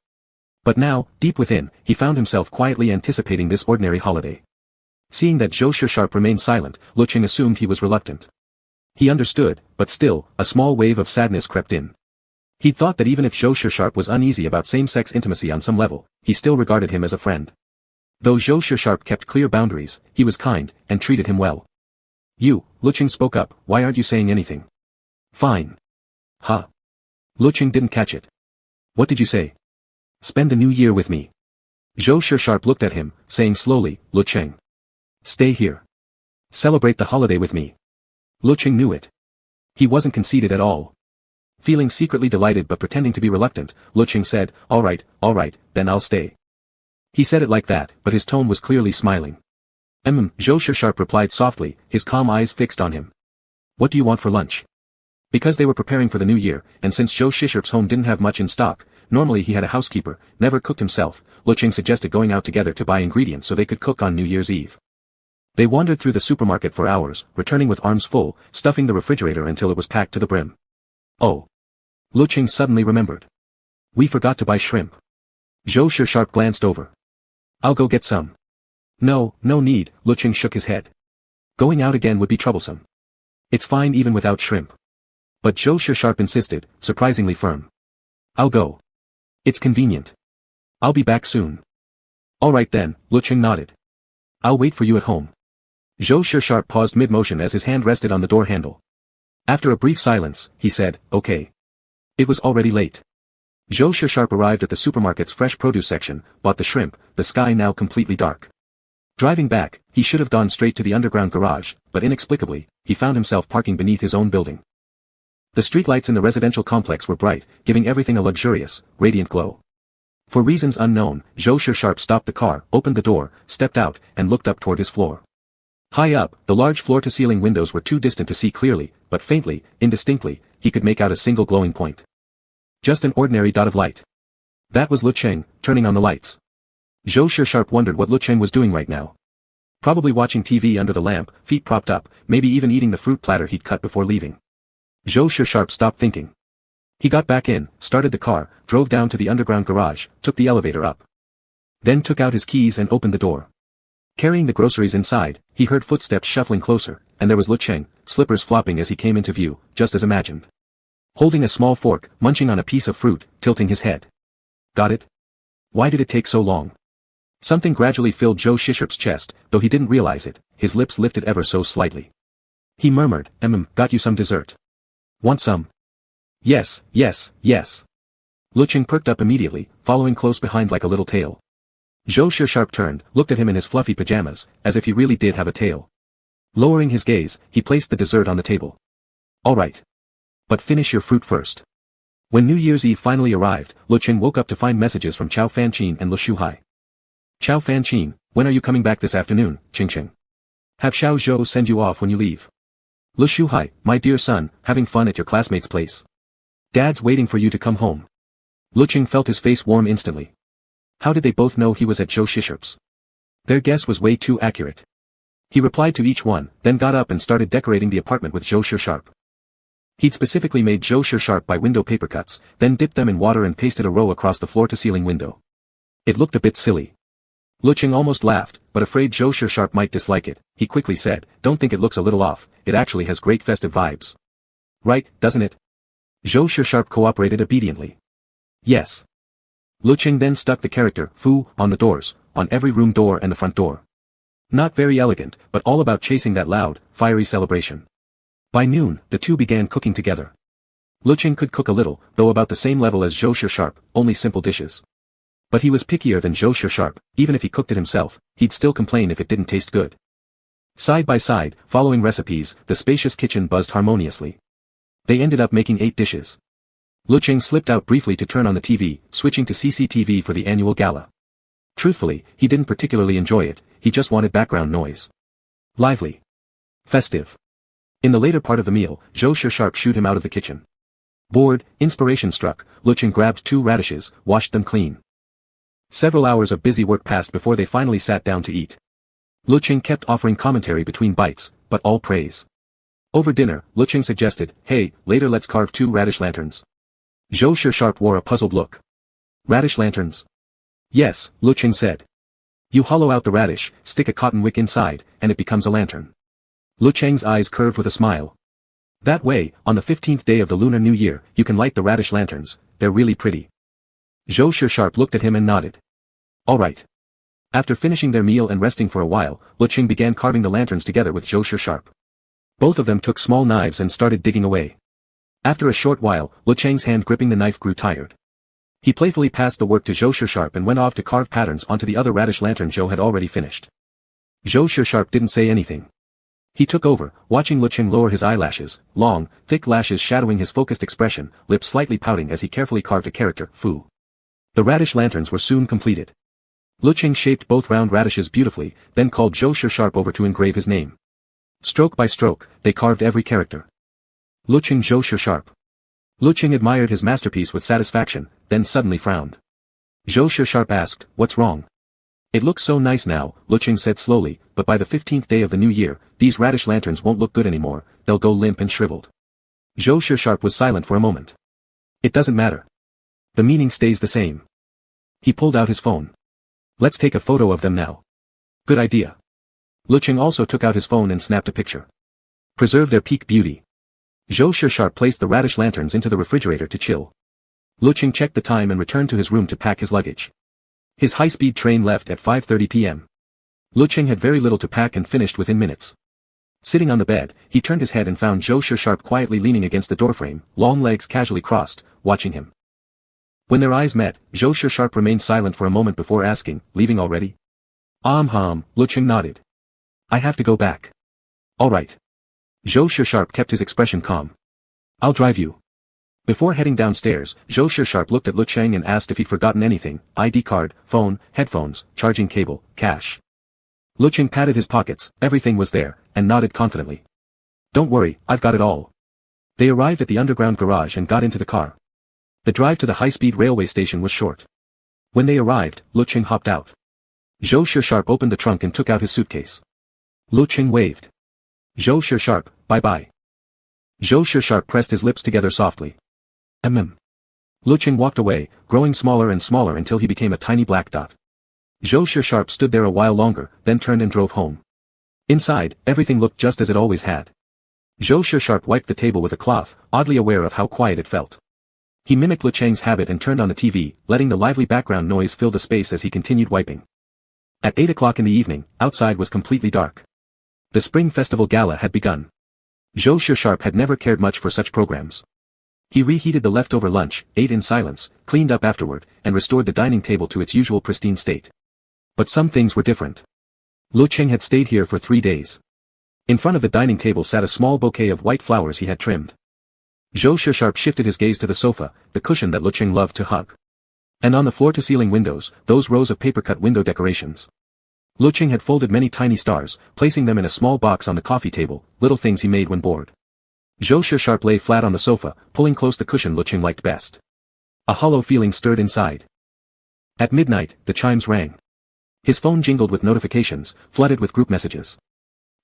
But now, deep within, he found himself quietly anticipating this ordinary holiday. Seeing that Zhou Shishirp remained silent, Lecheng assumed he was reluctant. He understood, but still, a small wave of sadness crept in. He thought that even if Zhou Shishirp was uneasy about same-sex intimacy on some level, he still regarded him as a friend. Though Zhou Shishirp kept clear boundaries, he was kind, and treated him well. You, Lecheng spoke up, why aren't you saying anything? Fine. Huh? Lecheng didn't catch it. What did you say? Spend the new year with me. Zhou Shishirp looked at him, saying slowly, Lecheng. Stay here. Celebrate the holiday with me. Lecheng knew it. He wasn't conceited at all. Feeling secretly delighted but pretending to be reluctant, Lecheng said, all right, then I'll stay. He said it like that, but his tone was clearly smiling. Zhou Shishirp replied softly, his calm eyes fixed on him. What do you want for lunch? Because they were preparing for the new year, and since Zhou Shishirp's home didn't have much in stock, normally he had a housekeeper, never cooked himself, Lecheng suggested going out together to buy ingredients so they could cook on New Year's Eve. They wandered through the supermarket for hours, returning with arms full, stuffing the refrigerator until it was packed to the brim. Oh. Lecheng suddenly remembered. We forgot to buy shrimp. Zhou Shishirp glanced over. I'll go get some. No need, Lecheng shook his head. Going out again would be troublesome. It's fine even without shrimp. But Zhou Shishirp insisted, surprisingly firm. I'll go. It's convenient. I'll be back soon. All right then, Lecheng nodded. I'll wait for you at home. Zhou Shishirp paused mid-motion as his hand rested on the door handle. After a brief silence, he said, okay. It was already late. Zhou Shishirp arrived at the supermarket's fresh produce section, bought the shrimp, the sky now completely dark. Driving back, he should have gone straight to the underground garage, but inexplicably, he found himself parking beneath his own building. The streetlights in the residential complex were bright, giving everything a luxurious, radiant glow. For reasons unknown, Zhou Shishirp stopped the car, opened the door, stepped out, and looked up toward his floor. High up, the large floor-to-ceiling windows were too distant to see clearly, but faintly, indistinctly, he could make out a single glowing point. Just an ordinary dot of light. That was Lecheng, turning on the lights. Zhou Shishirp wondered what Lecheng was doing right now. Probably watching TV under the lamp, feet propped up, maybe even eating the fruit platter he'd cut before leaving. Zhou Shishirp stopped thinking. He got back in, started the car, drove down to the underground garage, took the elevator up. Then took out his keys and opened the door. Carrying the groceries inside, he heard footsteps shuffling closer, and there was Lecheng, slippers flopping as he came into view, just as imagined. Holding a small fork, munching on a piece of fruit, tilting his head. Got it? Why did it take so long? Something gradually filled Zhou Shishirp's chest, though he didn't realize it, his lips lifted ever so slightly. He murmured, got you some dessert. Want some? Yes. Lecheng perked up immediately, following close behind like a little tail. Zhou Shishirp turned, looked at him in his fluffy pajamas, as if he really did have a tail. Lowering his gaze, he placed the dessert on the table. All right. But finish your fruit first. When New Year's Eve finally arrived, Lecheng woke up to find messages from Chao Fanqin and Lu Shuhai. Chao Fanqin, when are you coming back this afternoon, Qingqing? Have Xiao Zhou send you off when you leave. Lu Shuhai, my dear son, having fun at your classmate's place. Dad's waiting for you to come home. Lecheng felt his face warm instantly. How did they both know he was at Zhou Shishirp's? Their guess was way too accurate. He replied to each one, then got up and started decorating the apartment with Zhou Shishirp. He'd specifically made Zhou Shishirp buy window paper cuts, then dipped them in water and pasted a row across the floor-to-ceiling window. It looked a bit silly. Lecheng almost laughed, but afraid Zhou Shishirp might dislike it, he quickly said, don't think it looks a little off, it actually has great festive vibes. Right, doesn't it? Zhou Shishirp cooperated obediently. Yes. Lecheng then stuck the character, Fu, on the doors, on every room door and the front door. Not very elegant, but all about chasing that loud, fiery celebration. By noon, the two began cooking together. Lecheng could cook a little, though about the same level as Zhou Shishirp, only simple dishes. But he was pickier than Zhou Shishirp, even if he cooked it himself, he'd still complain if it didn't taste good. Side by side, following recipes, the spacious kitchen buzzed harmoniously. They ended up making 8 dishes. Lecheng slipped out briefly to turn on the TV, switching to CCTV for the annual gala. Truthfully, he didn't particularly enjoy it, he just wanted background noise. Lively. Festive. In the later part of the meal, Zhou Sharp shooed him out of the kitchen. Bored, inspiration struck, Lecheng grabbed 2 radishes, washed them clean. Several hours of busy work passed before they finally sat down to eat. Lecheng kept offering commentary between bites, but all praise. Over dinner, Lecheng suggested, "Hey, later let's carve 2 radish lanterns." Zhou Sharp wore a puzzled look. "Radish lanterns?" "Yes," Lecheng said. "You hollow out the radish, stick a cotton wick inside, and it becomes a lantern." Lecheng's eyes curved with a smile. "That way, on the 15th day of the Lunar New Year, you can light the radish lanterns, they're really pretty." Zhou Sharp looked at him and nodded. "All right." After finishing their meal and resting for a while, Lecheng began carving the lanterns together with Zhou Sharp. Both of them took small knives and started digging away. After a short while, Lecheng's hand gripping the knife grew tired. He playfully passed the work to Zhou Sharp and went off to carve patterns onto the other radish lantern Zhou had already finished. Zhou Sharp didn't say anything. He took over, watching Lecheng lower his eyelashes, long, thick lashes shadowing his focused expression, lips slightly pouting as he carefully carved a character, Fu. The radish lanterns were soon completed. Lecheng shaped both round radishes beautifully, then called Zhou Sharp over to engrave his name. Stroke by stroke, they carved every character. Lecheng Zhou Sharp. Lecheng admired his masterpiece with satisfaction, then suddenly frowned. Zhou Sharp asked, "What's wrong?" "It looks so nice now," Lecheng said slowly, "but by the 15th day of the new year, these radish lanterns won't look good anymore, they'll go limp and shriveled." Zhou Sharp was silent for a moment. "It doesn't matter. The meaning stays the same." He pulled out his phone. "Let's take a photo of them now." "Good idea." Lecheng also took out his phone and snapped a picture. Preserve their peak beauty. Zhou Sharp placed the radish lanterns into the refrigerator to chill. Lecheng checked the time and returned to his room to pack his luggage. His high-speed train left at 5:30 p.m. Lecheng had very little to pack and finished within minutes. Sitting on the bed, he turned his head and found Zhou Sharp quietly leaning against the doorframe, long legs casually crossed, watching him. When their eyes met, Zhou Sharp remained silent for a moment before asking, "Leaving already?" Lecheng nodded. "I have to go back." "All right." Zhou Sharp kept his expression calm. "I'll drive you." Before heading downstairs, Zhou Sharp looked at Lecheng and asked if he'd forgotten anything, ID card, phone, headphones, charging cable, cash. Lecheng patted his pockets, everything was there, and nodded confidently. "Don't worry, I've got it all." They arrived at the underground garage and got into the car. The drive to the high-speed railway station was short. When they arrived, Lecheng hopped out. Zhou Sharp opened the trunk and took out his suitcase. Lecheng waved. "Zhou Sharp, bye-bye." Zhou Sharp pressed his lips together softly. Lecheng walked away, growing smaller and smaller until he became a tiny black dot. Zhou Sharp stood there a while longer, then turned and drove home. Inside, everything looked just as it always had. Zhou Sharp wiped the table with a cloth, oddly aware of how quiet it felt. He mimicked Lecheng's habit and turned on the TV, letting the lively background noise fill the space as he continued wiping. At 8 o'clock in the evening, outside was completely dark. The Spring Festival Gala had begun. Zhou Sharp had never cared much for such programs. He reheated the leftover lunch, ate in silence, cleaned up afterward, and restored the dining table to its usual pristine state. But some things were different. Lecheng had stayed here for 3 days. In front of the dining table sat a small bouquet of white flowers he had trimmed. Zhou Sharp shifted his gaze to the sofa, the cushion that Lecheng loved to hug. And on the floor-to-ceiling windows, those rows of paper-cut window decorations. Lecheng had folded many tiny stars, placing them in a small box on the coffee table, little things he made when bored. Zhou Sharp lay flat on the sofa, pulling close the cushion Lecheng liked best. A hollow feeling stirred inside. At midnight, the chimes rang. His phone jingled with notifications, flooded with group messages.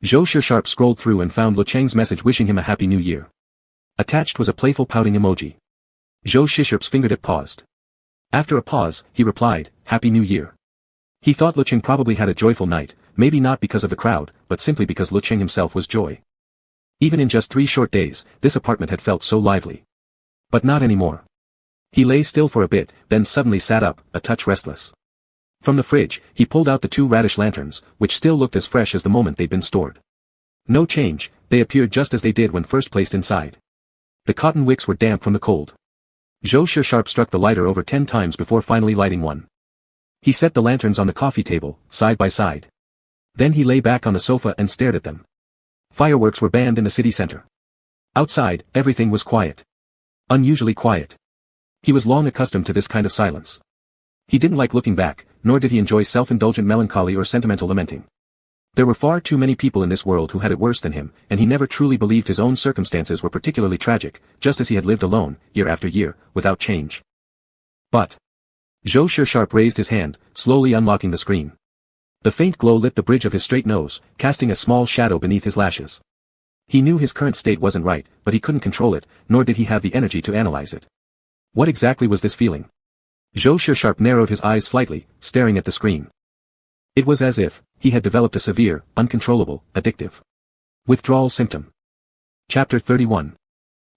Zhou Sharp scrolled through and found Lecheng's message wishing him a happy new year. Attached was a playful pouting emoji. Zhou Sharp's fingertip paused. After a pause, he replied, "Happy New Year." He thought Lecheng probably had a joyful night, maybe not because of the crowd, but simply because Lecheng himself was joy. Even in just 3 short days, this apartment had felt so lively. But not anymore. He lay still for a bit, then suddenly sat up, a touch restless. From the fridge, he pulled out the 2 radish lanterns, which still looked as fresh as the moment they'd been stored. No change, they appeared just as they did when first placed inside. The cotton wicks were damp from the cold. Zhou Sharp struck the lighter over 10 times before finally lighting one. He set the lanterns on the coffee table, side by side. Then he lay back on the sofa and stared at them. Fireworks were banned in the city center. Outside, everything was quiet. Unusually quiet. He was long accustomed to this kind of silence. He didn't like looking back, nor did he enjoy self-indulgent melancholy or sentimental lamenting. There were far too many people in this world who had it worse than him, and he never truly believed his own circumstances were particularly tragic, just as he had lived alone, year after year, without change. But Zhou Sharp raised his hand, slowly unlocking the screen. The faint glow lit the bridge of his straight nose, casting a small shadow beneath his lashes. He knew his current state wasn't right, but he couldn't control it, nor did he have the energy to analyze it. What exactly was this feeling? Zhou Sharp narrowed his eyes slightly, staring at the screen. It was as if he had developed a severe, uncontrollable, addictive withdrawal symptom. Chapter 31.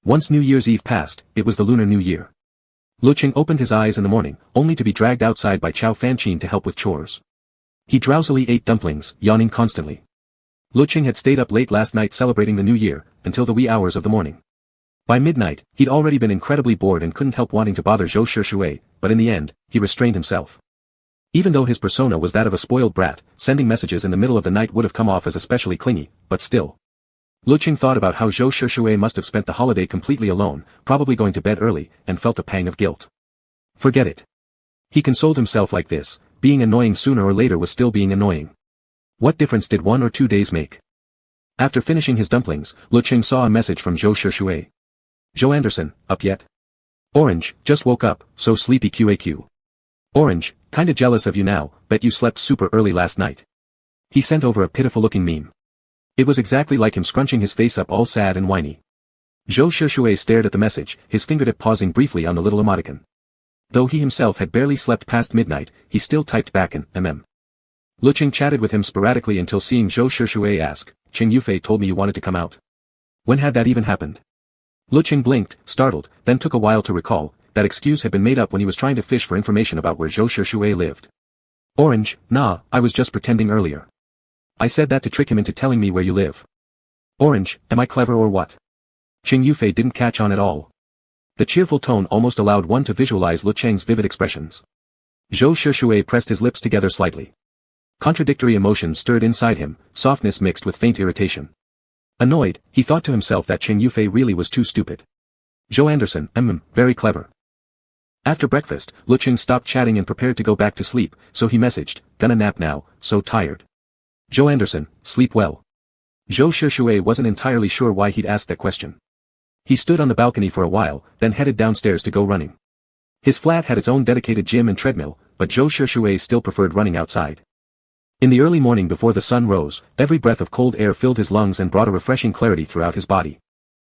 Once New Year's Eve passed, it was the Lunar New Year. Lecheng opened his eyes in the morning, only to be dragged outside by Chao Fanqin to help with chores. He drowsily ate dumplings, yawning constantly. Lecheng had stayed up late last night celebrating the New Year, until the wee hours of the morning. By midnight, he'd already been incredibly bored and couldn't help wanting to bother Zhou Shishui, but in the end, he restrained himself. Even though his persona was that of a spoiled brat, sending messages in the middle of the night would have come off as especially clingy, but still. Lecheng thought about how Zhou Shishui must have spent the holiday completely alone, probably going to bed early, and felt a pang of guilt. Forget it. He consoled himself like this, being annoying sooner or later was still being annoying. What difference did 1 or 2 days make? After finishing his dumplings, Lecheng saw a message from Zhou Shishui. Joe Anderson, up yet? Orange, just woke up, so sleepy QAQ. Orange, kinda jealous of you now, bet you slept super early last night. He sent over a pitiful-looking meme. It was exactly like him scrunching his face up all sad and whiny. Zhou Shishui stared at the message, his fingertip pausing briefly on the little emoticon. Though he himself had barely slept past midnight, he still typed back an Lecheng chatted with him sporadically until seeing Zhou Shishui ask, Cheng Yufei told me you wanted to come out. When had that even happened? Lecheng blinked, startled, then took a while to recall, that excuse had been made up when he was trying to fish for information about where Zhou Shishui lived. Orange, nah, I was just pretending earlier. I said that to trick him into telling me where you live. Orange, am I clever or what? Cheng Yufei didn't catch on at all. The cheerful tone almost allowed one to visualize Lecheng's vivid expressions. Zhou Shishui pressed his lips together slightly. Contradictory emotions stirred inside him, softness mixed with faint irritation. Annoyed, he thought to himself that Cheng Yufei really was too stupid. Joe Anderson, very clever. After breakfast, Lecheng stopped chatting and prepared to go back to sleep, so he messaged, gonna nap now, so tired. Joe Anderson, sleep well. Zhou Shishui wasn't entirely sure why he'd asked that question. He stood on the balcony for a while, then headed downstairs to go running. His flat had its own dedicated gym and treadmill, but Zhou Shishui still preferred running outside. In the early morning before the sun rose, every breath of cold air filled his lungs and brought a refreshing clarity throughout his body.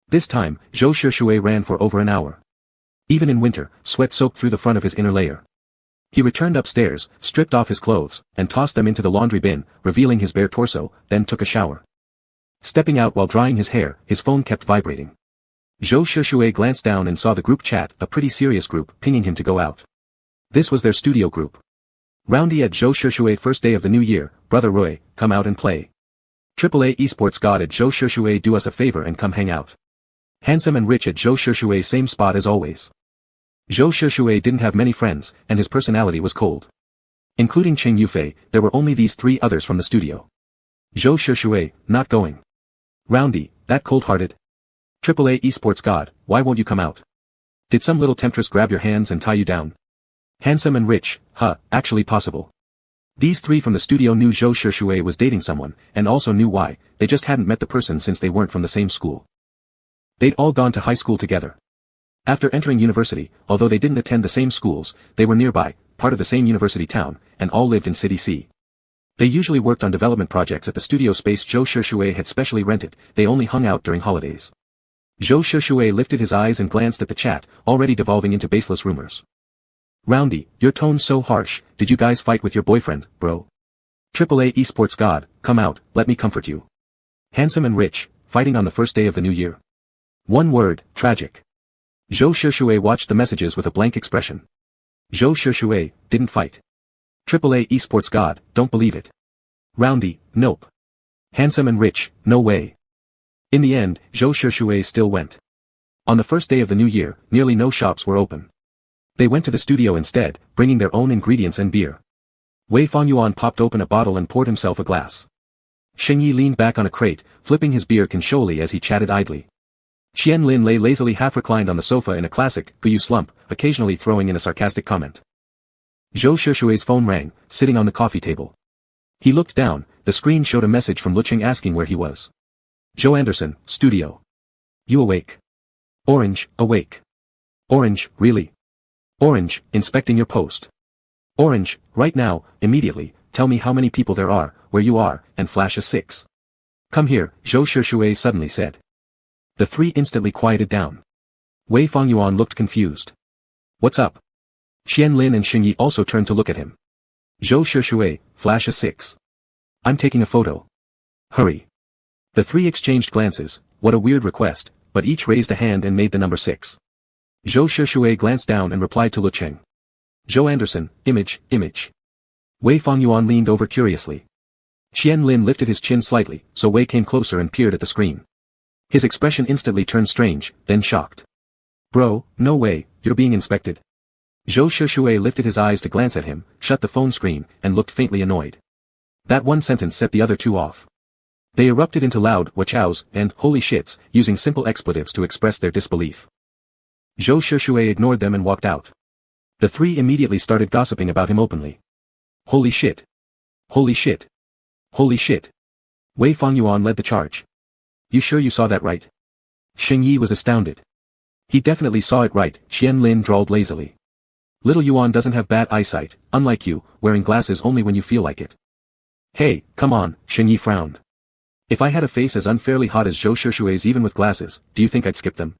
This time, Zhou Shishui ran for over an hour. Even in winter, sweat soaked through the front of his inner layer. He returned upstairs, stripped off his clothes, and tossed them into the laundry bin, revealing his bare torso, then took a shower. Stepping out while drying his hair, his phone kept vibrating. Zhou Shishui glanced down and saw the group chat, a pretty serious group, pinging him to go out. This was their studio group. Roundy at Zhou Shishui first day of the new year, Brother Roy, come out and play. AAA esports god at Zhou Shishui do us a favor and come hang out. Handsome and rich at Zhou Shishui same spot as always. Zhou Shishui didn't have many friends, and his personality was cold. Including Cheng Yufei, there were only these 3 others from the studio. Zhou Shishui, not going. Roundy, that cold-hearted. AAA esports god, why won't you come out? Did some little temptress grab your hands and tie you down? Handsome and rich, actually possible. These 3 from the studio knew Zhou Shishui was dating someone, and also knew why, they just hadn't met the person since they weren't from the same school. They'd all gone to high school together. After entering university, although they didn't attend the same schools, they were nearby, part of the same university town, and all lived in City C. They usually worked on development projects at the studio space Zhou Shishui had specially rented, they only hung out during holidays. Zhou Shishui lifted his eyes and glanced at the chat, already devolving into baseless rumors. Roundy, your tone's so harsh, did you guys fight with your boyfriend, bro? AAA esports god, come out, let me comfort you. Handsome and rich, fighting on the first day of the new year. One word, tragic. Zhou Shishui watched the messages with a blank expression. Zhou Shishui, didn't fight. AAA esports god, don't believe it. Roundy, nope. Handsome and rich, no way. In the end, Zhou Shishui still went. On the first day of the new year, nearly no shops were open. They went to the studio instead, bringing their own ingredients and beer. Wei Fangyuan popped open a bottle and poured himself a glass. Sheng Yi leaned back on a crate, flipping his beer casually as he chatted idly. Xian Lin lay lazily half reclined on the sofa in a classic "Gu slump, occasionally throwing in a sarcastic comment. Zhou Shishui's phone rang, sitting on the coffee table. He looked down, the screen showed a message from Lecheng asking where he was. Joe Anderson, studio. You awake? Orange, awake. Orange, really? Orange, inspecting your post. Orange, right now, immediately, tell me how many people there are, where you are, and flash a 6. Come here, Zhou Shishui suddenly said. The three instantly quieted down. Wei Fengyuan looked confused. What's up? Qian Lin and Xing Yi also turned to look at him. Zhou Shishui, flash a 6. I'm taking a photo. Hurry. The three exchanged glances, what a weird request, but each raised a hand and made the number 6. Zhou Shishui glanced down and replied to Lecheng. Zhou Anderson, image. Wei Fengyuan leaned over curiously. Qian Lin lifted his chin slightly, so Wei came closer and peered at the screen. His expression instantly turned strange, then shocked. Bro, no way, you're being inspected. Zhou Shishui lifted his eyes to glance at him, shut the phone screen, and looked faintly annoyed. That one sentence set the other two off. They erupted into loud wachows and holy shits, using simple expletives to express their disbelief. Zhou Shishui ignored them and walked out. The three immediately started gossiping about him openly. Holy shit. Holy shit. Holy shit. Wei Fengyuan led the charge. You sure you saw that right? Xing Yi was astounded. He definitely saw it right, Qian Lin drawled lazily. Little Yuan doesn't have bad eyesight, unlike you, wearing glasses only when you feel like it. Hey, come on, Xing Yi frowned. If I had a face as unfairly hot as Zhou Shishui's even with glasses, do you think I'd skip them?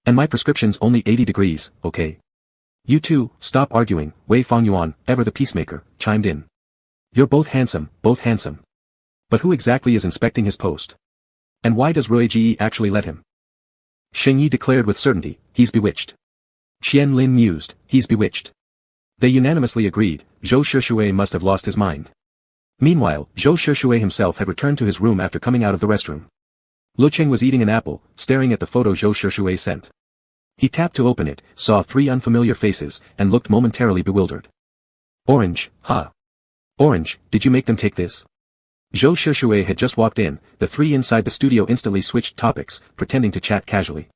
And my prescription's only 80 degrees, okay? You two, stop arguing, Wei Fengyuan, ever the peacemaker, chimed in. You're both handsome. But who exactly is inspecting his post? And why does Ruiji actually let him? Xing Yi declared with certainty, he's bewitched. Qian Lin mused, he's bewitched. They unanimously agreed, Zhou Shishui must have lost his mind. Meanwhile, Zhou Shishui himself had returned to his room after coming out of the restroom. Lecheng was eating an apple, staring at the photo Zhou Shishui sent. He tapped to open it, saw 3 unfamiliar faces, and looked momentarily bewildered. Orange, huh? Orange, did you make them take this? Zhou Shishui had just walked in, the three inside the studio instantly switched topics, pretending to chat casually.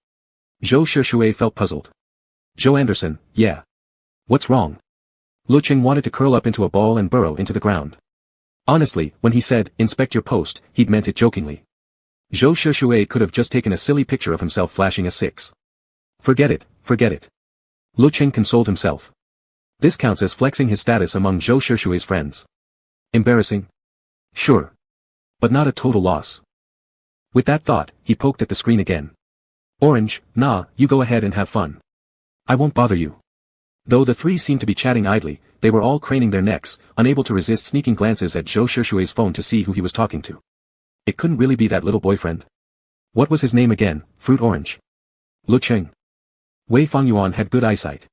Zhou Shishui felt puzzled. Joe Anderson, yeah. What's wrong? Lecheng wanted to curl up into a ball and burrow into the ground. Honestly, when he said, inspect your post, he'd meant it jokingly. Zhou Shishui could have just taken a silly picture of himself flashing a 6. Forget it. Lecheng consoled himself. This counts as flexing his status among Zhou Shishui's friends. Embarrassing? Sure. But not a total loss. With that thought, he poked at the screen again. Orange, nah, you go ahead and have fun. I won't bother you. Though the three seemed to be chatting idly, they were all craning their necks, unable to resist sneaking glances at Zhou Shishui's phone to see who he was talking to. It couldn't really be that little boyfriend. What was his name again? Fruit Orange. Lecheng. Wei Fengyuan had good eyesight.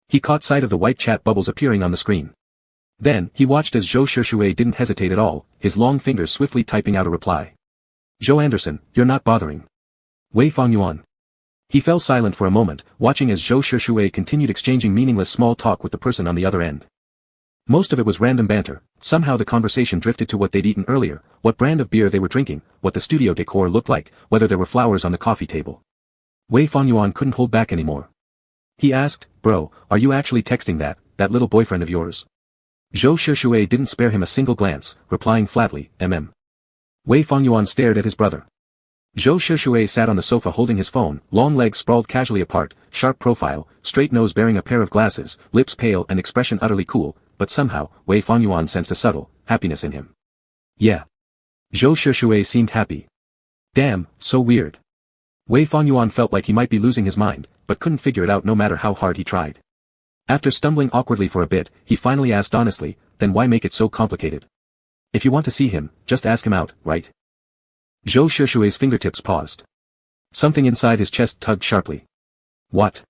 He caught sight of the white chat bubbles appearing on the screen. Then, he watched as Zhou Shishui didn't hesitate at all, his long fingers swiftly typing out a reply. Joe Anderson, you're not bothering. Wei Fengyuan. He fell silent for a moment, watching as Zhou Shishui continued exchanging meaningless small talk with the person on the other end. Most of it was random banter. Somehow the conversation drifted to what they'd eaten earlier, what brand of beer they were drinking, what the studio decor looked like, whether there were flowers on the coffee table. Wei Fengyuan couldn't hold back anymore. He asked, bro, are you actually texting that little boyfriend of yours? Zhou Shishui didn't spare him a single glance, replying flatly, Wei Fengyuan stared at his brother. Zhou Shishui sat on the sofa holding his phone, long legs sprawled casually apart, sharp profile, straight nose bearing a pair of glasses, lips pale and expression utterly cool, but somehow, Wei Fengyuan sensed a subtle happiness in him. Yeah. Zhou Shishui seemed happy. Damn, so weird. Wei Fengyuan felt like he might be losing his mind, but couldn't figure it out no matter how hard he tried. After stumbling awkwardly for a bit, he finally asked honestly, then why make it so complicated? If you want to see him, just ask him out, right? Zhou Shishui's fingertips paused. Something inside his chest tugged sharply. What?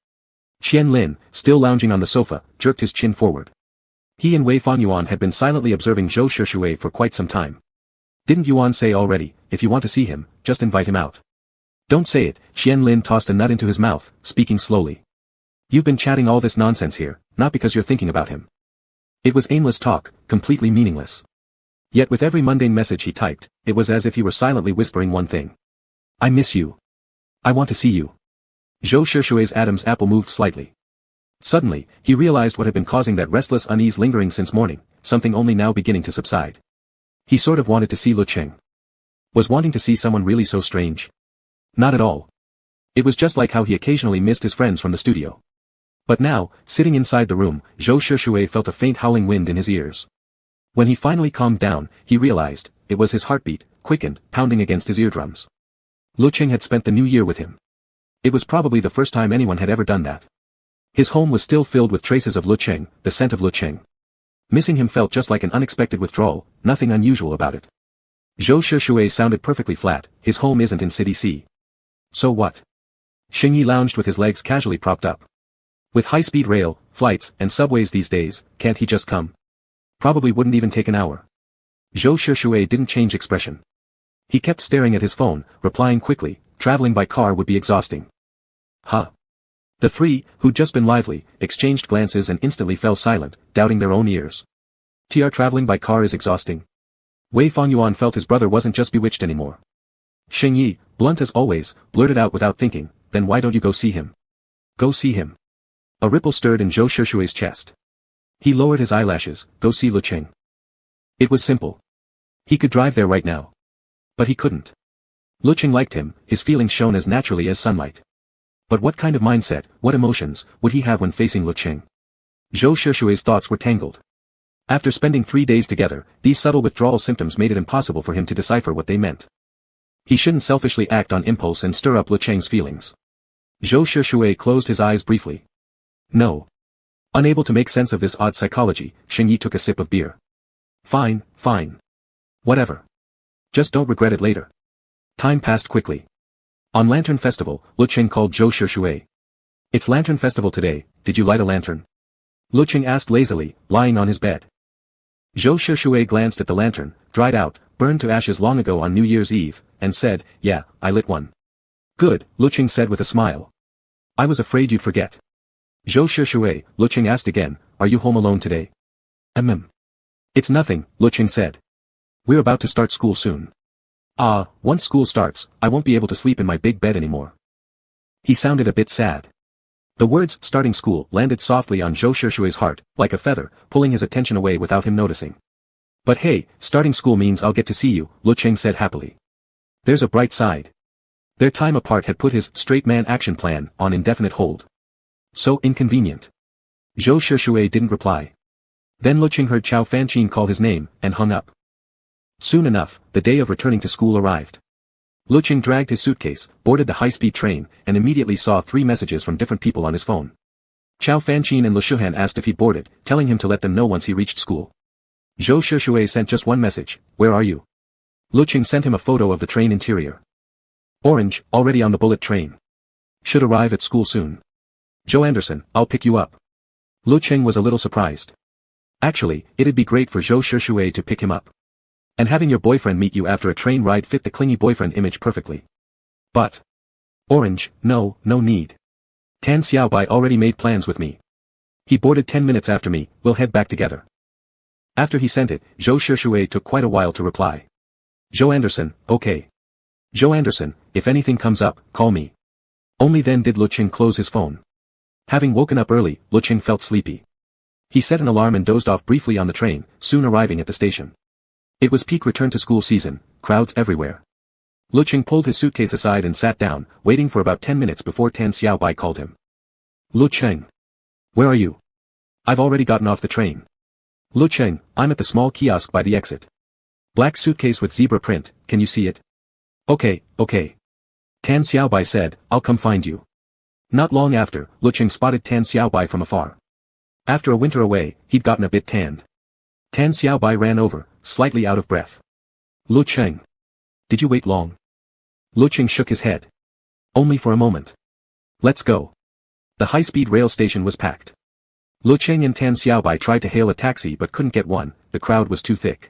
Qian Lin, still lounging on the sofa, jerked his chin forward. He and Wei Fengyuan had been silently observing Zhou Shishui for quite some time. Didn't Yuan say already, if you want to see him, just invite him out? Don't say it, Qian Lin tossed a nut into his mouth, speaking slowly. You've been chatting all this nonsense here, not because you're thinking about him. It was aimless talk, completely meaningless. Yet with every mundane message he typed, it was as if he were silently whispering one thing. I miss you. I want to see you. Zhou Shishui's Adam's apple moved slightly. Suddenly, he realized what had been causing that restless unease lingering since morning, something only now beginning to subside. He sort of wanted to see Lecheng. Was wanting to see someone really so strange? Not at all. It was just like how he occasionally missed his friends from the studio. But now, sitting inside the room, Zhou Shushui felt a faint howling wind in his ears. When he finally calmed down, he realized, it was his heartbeat, quickened, pounding against his eardrums. Lecheng had spent the new year with him. It was probably the first time anyone had ever done that. His home was still filled with traces of Lecheng, the scent of Lecheng. Missing him felt just like an unexpected withdrawal, nothing unusual about it. Zhou Shushui sounded perfectly flat, his home isn't in City C. So what? Xingyi lounged with his legs casually propped up. With high-speed rail, flights, and subways these days, can't he just come? Probably wouldn't even take an hour. Zhou Shushui didn't change expression. He kept staring at his phone, replying quickly, traveling by car would be exhausting. Huh. The three, who'd just been lively, exchanged glances and instantly fell silent, doubting their own ears. Traveling by car is exhausting. Wei Fengyuan felt his brother wasn't just bewitched anymore. Xingyi, blunt as always, blurted out without thinking, then why don't you go see him? Go see him. A ripple stirred in Zhou Shushui's chest. He lowered his eyelashes, go see Lecheng. It was simple. He could drive there right now. But he couldn't. Lecheng liked him, his feelings shone as naturally as sunlight. But what kind of mindset, what emotions, would he have when facing Lecheng? Zhou Shushui's thoughts were tangled. After spending 3 days together, these subtle withdrawal symptoms made it impossible for him to decipher what they meant. He shouldn't selfishly act on impulse and stir up Lecheng's feelings. Zhou Shushui closed his eyes briefly. No. Unable to make sense of this odd psychology, Xingyi took a sip of beer. Fine, fine. Whatever. Just don't regret it later. Time passed quickly. On Lantern Festival, Lecheng called Zhou Shushui. It's Lantern Festival today, did you light a lantern? Lecheng asked lazily, lying on his bed. Zhou Shushui glanced at the lantern, dried out, burned to ashes long ago on New Year's Eve, and said, yeah, I lit one. Good, Lecheng said with a smile. I was afraid you'd forget. Zhou Shushui, Lecheng asked again, are you home alone today? It's nothing, Lecheng said. We're about to start school soon. Once school starts, I won't be able to sleep in my big bed anymore. He sounded a bit sad. The words, starting school, landed softly on Zhou Shushui's heart, like a feather, pulling his attention away without him noticing. But hey, starting school means I'll get to see you, Lecheng said happily. There's a bright side. Their time apart had put his straight man action plan on indefinite hold. So inconvenient. Zhou Shushui didn't reply. Then Lecheng heard Chao Fanqin call his name, and hung up. Soon enough, the day of returning to school arrived. Lecheng dragged his suitcase, boarded the high-speed train, and immediately saw 3 messages from different people on his phone. Chao Fanqin and Leshuhan asked if he boarded, telling him to let them know once he reached school. Zhou Shushui sent just one message, where are you? Lecheng sent him a photo of the train interior. Orange, already on the bullet train. Should arrive at school soon. Joe Anderson, I'll pick you up. Lecheng was a little surprised. Actually, it'd be great for Zhou Shushui to pick him up. And having your boyfriend meet you after a train ride fit the clingy boyfriend image perfectly. But. Orange, no need. Tan Xiaobai already made plans with me. He boarded 10 minutes after me, we'll head back together. After he sent it, Zhou Shushui took quite a while to reply. Joe Anderson, okay. Joe Anderson, if anything comes up, call me. Only then did Lecheng close his phone. Having woken up early, Lecheng felt sleepy. He set an alarm and dozed off briefly on the train, soon arriving at the station. It was peak return to school season, crowds everywhere. Lecheng pulled his suitcase aside and sat down, waiting for about 10 minutes before Tan Xiaobai called him. Lecheng. Where are you? I've already gotten off the train. Lecheng, I'm at the small kiosk by the exit. Black suitcase with zebra print, can you see it? Okay. Tan Xiaobai said, I'll come find you. Not long after, Lecheng spotted Tan Xiaobai from afar. After a winter away, he'd gotten a bit tanned. Tan Xiaobai ran over, slightly out of breath. Lecheng. Did you wait long? Lecheng shook his head. Only for a moment. Let's go. The high-speed rail station was packed. Lecheng and Tan Xiaobai tried to hail a taxi but couldn't get one, the crowd was too thick.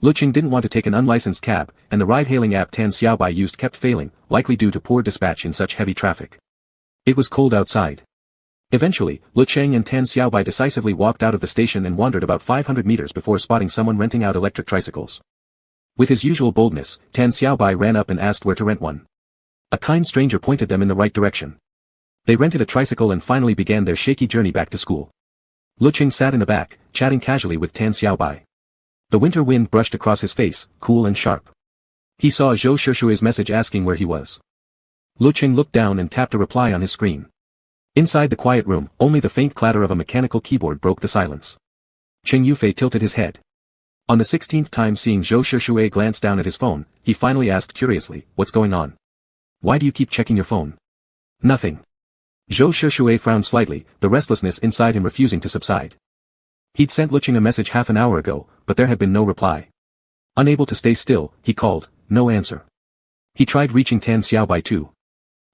Lecheng didn't want to take an unlicensed cab, and the ride-hailing app Tan Xiaobai used kept failing, likely due to poor dispatch in such heavy traffic. It was cold outside. Eventually, Lecheng and Tan Xiaobai decisively walked out of the station and wandered about 500 meters before spotting someone renting out electric tricycles. With his usual boldness, Tan Xiaobai ran up and asked where to rent one. A kind stranger pointed them in the right direction. They rented a tricycle and finally began their shaky journey back to school. Lecheng sat in the back, chatting casually with Tan Xiaobai. The winter wind brushed across his face, cool and sharp. He saw Zhou Shishui's message asking where he was. Lecheng looked down and tapped a reply on his screen. Inside the quiet room, only the faint clatter of a mechanical keyboard broke the silence. Cheng Yufei tilted his head. On the 16th time seeing Zhou Shishui glance down at his phone, he finally asked curiously, "What's going on? Why do you keep checking your phone?" "Nothing." Zhou Shishui frowned slightly, the restlessness inside him refusing to subside. He'd sent Lecheng a message half an hour ago, but there had been no reply. Unable to stay still, he called, no answer. He tried reaching Tan Xiaobai too.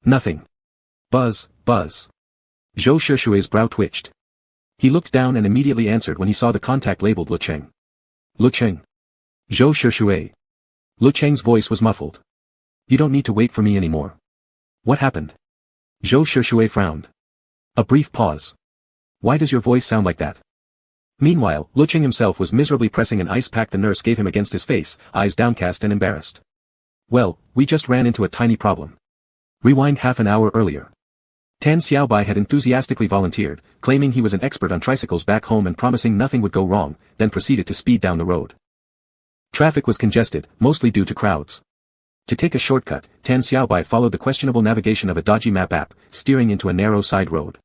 Nothing. Buzz, buzz. Zhou Shishui's brow twitched. He looked down and immediately answered when he saw the contact labeled Lecheng. Lecheng. Zhou Shishui. Lecheng's voice was muffled. You don't need to wait for me anymore. What happened? Zhou Shishui frowned. A brief pause. Why does your voice sound like that? Meanwhile, Lecheng himself was miserably pressing an ice pack the nurse gave him against his face, eyes downcast and embarrassed. Well, we just ran into a tiny problem. Rewind half an hour earlier. Tan Xiaobai had enthusiastically volunteered, claiming he was an expert on tricycles back home and promising nothing would go wrong, then proceeded to speed down the road. Traffic was congested, mostly due to crowds. To take a shortcut, Tan Xiaobai followed the questionable navigation of a dodgy map app, steering into a narrow side road.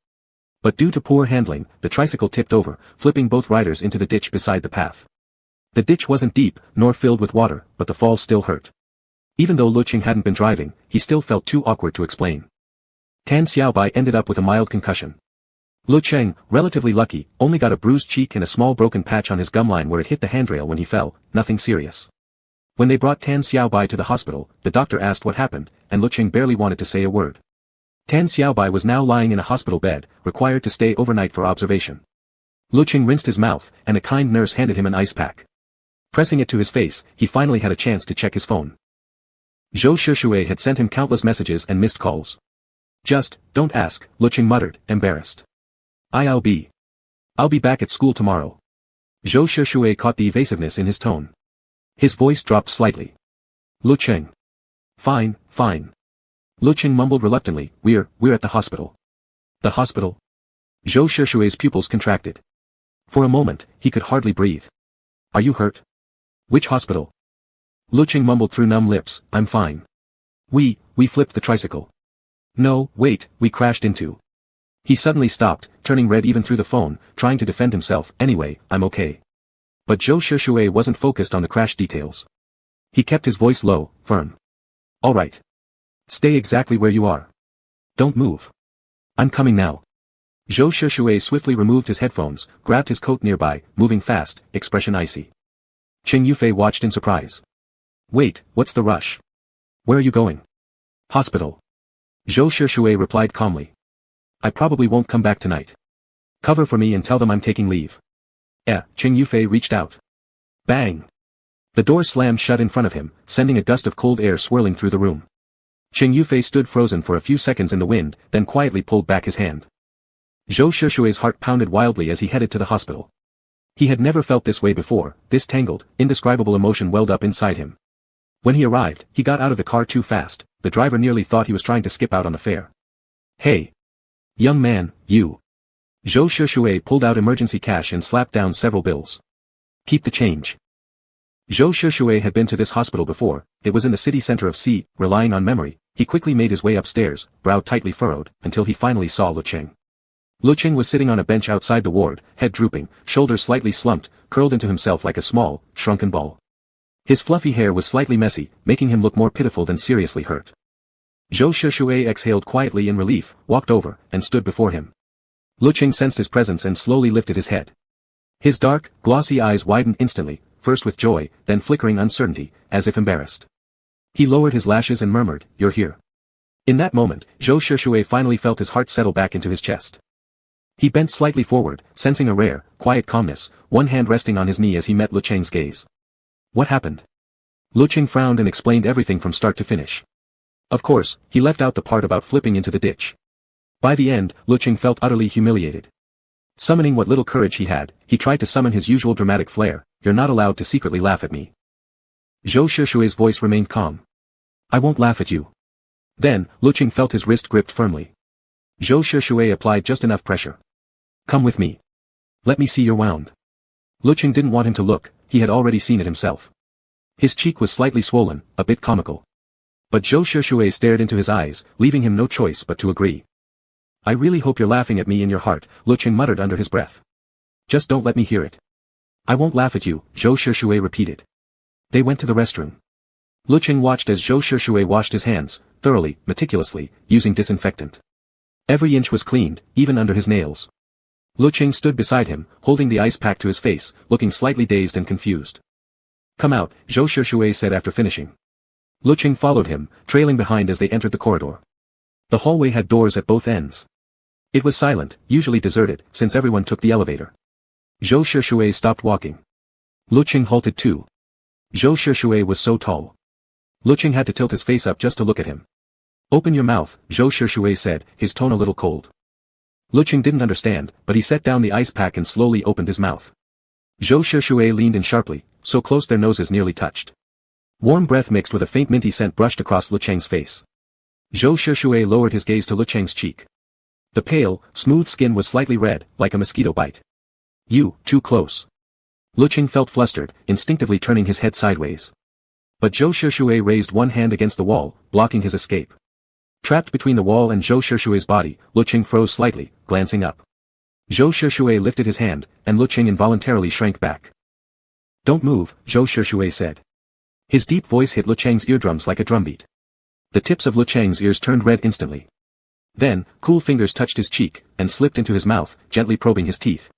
But due to poor handling, the tricycle tipped over, flipping both riders into the ditch beside the path. The ditch wasn't deep, nor filled with water, but the fall still hurt. Even though Lecheng hadn't been driving, he still felt too awkward to explain. Tan Xiaobai ended up with a mild concussion. Lecheng, relatively lucky, only got a bruised cheek and a small broken patch on his gum line where it hit the handrail when he fell, nothing serious. When they brought Tan Xiaobai to the hospital, the doctor asked what happened, and Lecheng barely wanted to say a word. Tan Xiaobai was now lying in a hospital bed, required to stay overnight for observation. Lecheng rinsed his mouth, and a kind nurse handed him an ice pack. Pressing it to his face, he finally had a chance to check his phone. Zhou Shishui had sent him countless messages and missed calls. Just, don't ask, Lecheng muttered, embarrassed. I'll be back at school tomorrow. Zhou Shishui caught the evasiveness in his tone. His voice dropped slightly. Lecheng. Fine, fine. Lecheng mumbled reluctantly, we're at the hospital. The hospital? Zhou Shishui's pupils contracted. For a moment, he could hardly breathe. Are you hurt? Which hospital? Lecheng mumbled through numb lips, I'm fine. We flipped the tricycle. No, wait, we crashed into. He suddenly stopped, turning red even through the phone, trying to defend himself, anyway, I'm okay. But Zhou Shishui wasn't focused on the crash details. He kept his voice low, firm. All right. Stay exactly where you are. Don't move. I'm coming now. Zhou Shishui swiftly removed his headphones, grabbed his coat nearby, moving fast, expression icy. Cheng Yufei watched in surprise. Wait, what's the rush? Where are you going? Hospital. Zhou Shishui replied calmly. I probably won't come back tonight. Cover for me and tell them I'm taking leave. Cheng Yufei reached out. Bang! The door slammed shut in front of him, sending a gust of cold air swirling through the room. Cheng Yufei stood frozen for a few seconds in the wind, then quietly pulled back his hand. Zhou Shishui's heart pounded wildly as he headed to the hospital. He had never felt this way before, this tangled, indescribable emotion welled up inside him. When he arrived, he got out of the car too fast, the driver nearly thought he was trying to skip out on the fare. Hey! Young man, you! Zhou Shishui pulled out emergency cash and slapped down several bills. Keep the change. Zhou Shishui had been to this hospital before, it was in the city center of C, relying on memory, he quickly made his way upstairs, brow tightly furrowed, until he finally saw Lecheng. Lecheng was sitting on a bench outside the ward, head drooping, shoulders slightly slumped, curled into himself like a small, shrunken ball. His fluffy hair was slightly messy, making him look more pitiful than seriously hurt. Zhou Shishui exhaled quietly in relief, walked over, and stood before him. Lecheng sensed his presence and slowly lifted his head. His dark, glossy eyes widened instantly, first with joy, then flickering uncertainty, as if embarrassed. He lowered his lashes and murmured, You're here. In that moment, Zhou Shishui finally felt his heart settle back into his chest. He bent slightly forward, sensing a rare, quiet calmness, one hand resting on his knee as he met Lecheng's gaze. What happened? Lecheng frowned and explained everything from start to finish. Of course, he left out the part about flipping into the ditch. By the end, Lecheng felt utterly humiliated. Summoning what little courage he had, he tried to summon his usual dramatic flair, You're not allowed to secretly laugh at me. Zhou Shishui's voice remained calm. I won't laugh at you. Then, Lecheng felt his wrist gripped firmly. Zhou Shushui applied just enough pressure. Come with me. Let me see your wound. Lecheng didn't want him to look, he had already seen it himself. His cheek was slightly swollen, a bit comical. But Zhou Shushui stared into his eyes, leaving him no choice but to agree. I really hope you're laughing at me in your heart, Lecheng muttered under his breath. Just don't let me hear it. I won't laugh at you, Zhou Shushui repeated. They went to the restroom. Lecheng watched as Zhou Shushui washed his hands, thoroughly, meticulously, using disinfectant. Every inch was cleaned, even under his nails. Lecheng stood beside him, holding the ice pack to his face, looking slightly dazed and confused. Come out, Zhou Shushui said after finishing. Lecheng followed him, trailing behind as they entered the corridor. The hallway had doors at both ends. It was silent, usually deserted, since everyone took the elevator. Zhou Shushui stopped walking. Lecheng halted too. Zhou Shushui was so tall. Lecheng had to tilt his face up just to look at him. Open your mouth, Zhou Shushui said, his tone a little cold. Lecheng didn't understand, but he set down the ice pack and slowly opened his mouth. Zhou Shushui leaned in sharply, so close their noses nearly touched. Warm breath mixed with a faint minty scent brushed across Lecheng's face. Zhou Shushui lowered his gaze to Lecheng's cheek. The pale, smooth skin was slightly red, like a mosquito bite. You, too close. Lecheng felt flustered, instinctively turning his head sideways. But Zhou Shushui raised one hand against the wall, blocking his escape. Trapped between the wall and Zhou Shushui's body, Lecheng froze slightly, glancing up. Zhou Shushui lifted his hand, and Lecheng involuntarily shrank back. Don't move, Zhou Shushui said. His deep voice hit Lecheng's eardrums like a drumbeat. The tips of Lecheng's ears turned red instantly. Then, cool fingers touched his cheek, and slipped into his mouth, gently probing his teeth.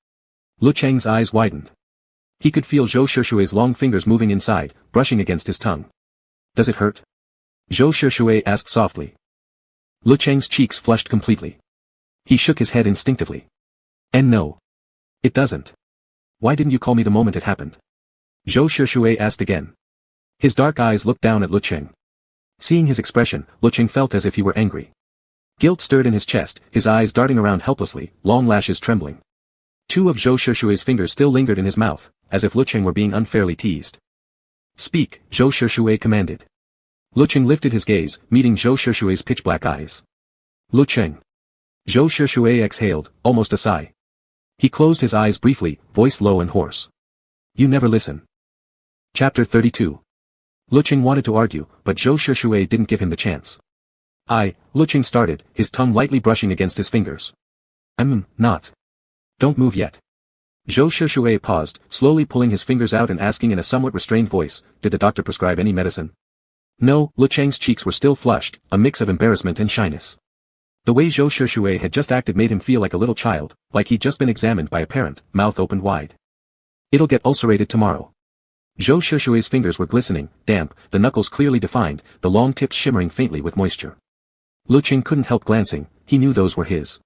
Lecheng's eyes widened. He could feel Zhou Shushui's long fingers moving inside, brushing against his tongue. Does it hurt? Zhou Shushui asked softly. Lecheng's cheeks flushed completely. He shook his head instinctively. And no. It doesn't. Why didn't you call me the moment it happened? Zhou Shushui asked again. His dark eyes looked down at Lecheng. Seeing his expression, Lecheng felt as if he were angry. Guilt stirred in his chest, his eyes darting around helplessly, long lashes trembling. Two of Zhou Shushui's fingers still lingered in his mouth, as if Lecheng were being unfairly teased. Speak, Zhou Shushui commanded. Lecheng lifted his gaze, meeting Zhou Shushui's pitch-black eyes. Lecheng. Zhou Shushui exhaled, almost a sigh. He closed his eyes briefly, voice low and hoarse. You never listen. Chapter 32. Lecheng wanted to argue, but Zhou Shushui didn't give him the chance. Lecheng started, his tongue lightly brushing against his fingers. Not. Don't move yet. Zhou Shushui paused, slowly pulling his fingers out and asking in a somewhat restrained voice, did the doctor prescribe any medicine? No, Lecheng's cheeks were still flushed, a mix of embarrassment and shyness. The way Zhou Shushui had just acted made him feel like a little child, like he'd just been examined by a parent, mouth opened wide. It'll get ulcerated tomorrow. Zhou Shushui's fingers were glistening, damp, the knuckles clearly defined, the long tips shimmering faintly with moisture. Lecheng couldn't help glancing, he knew those were his.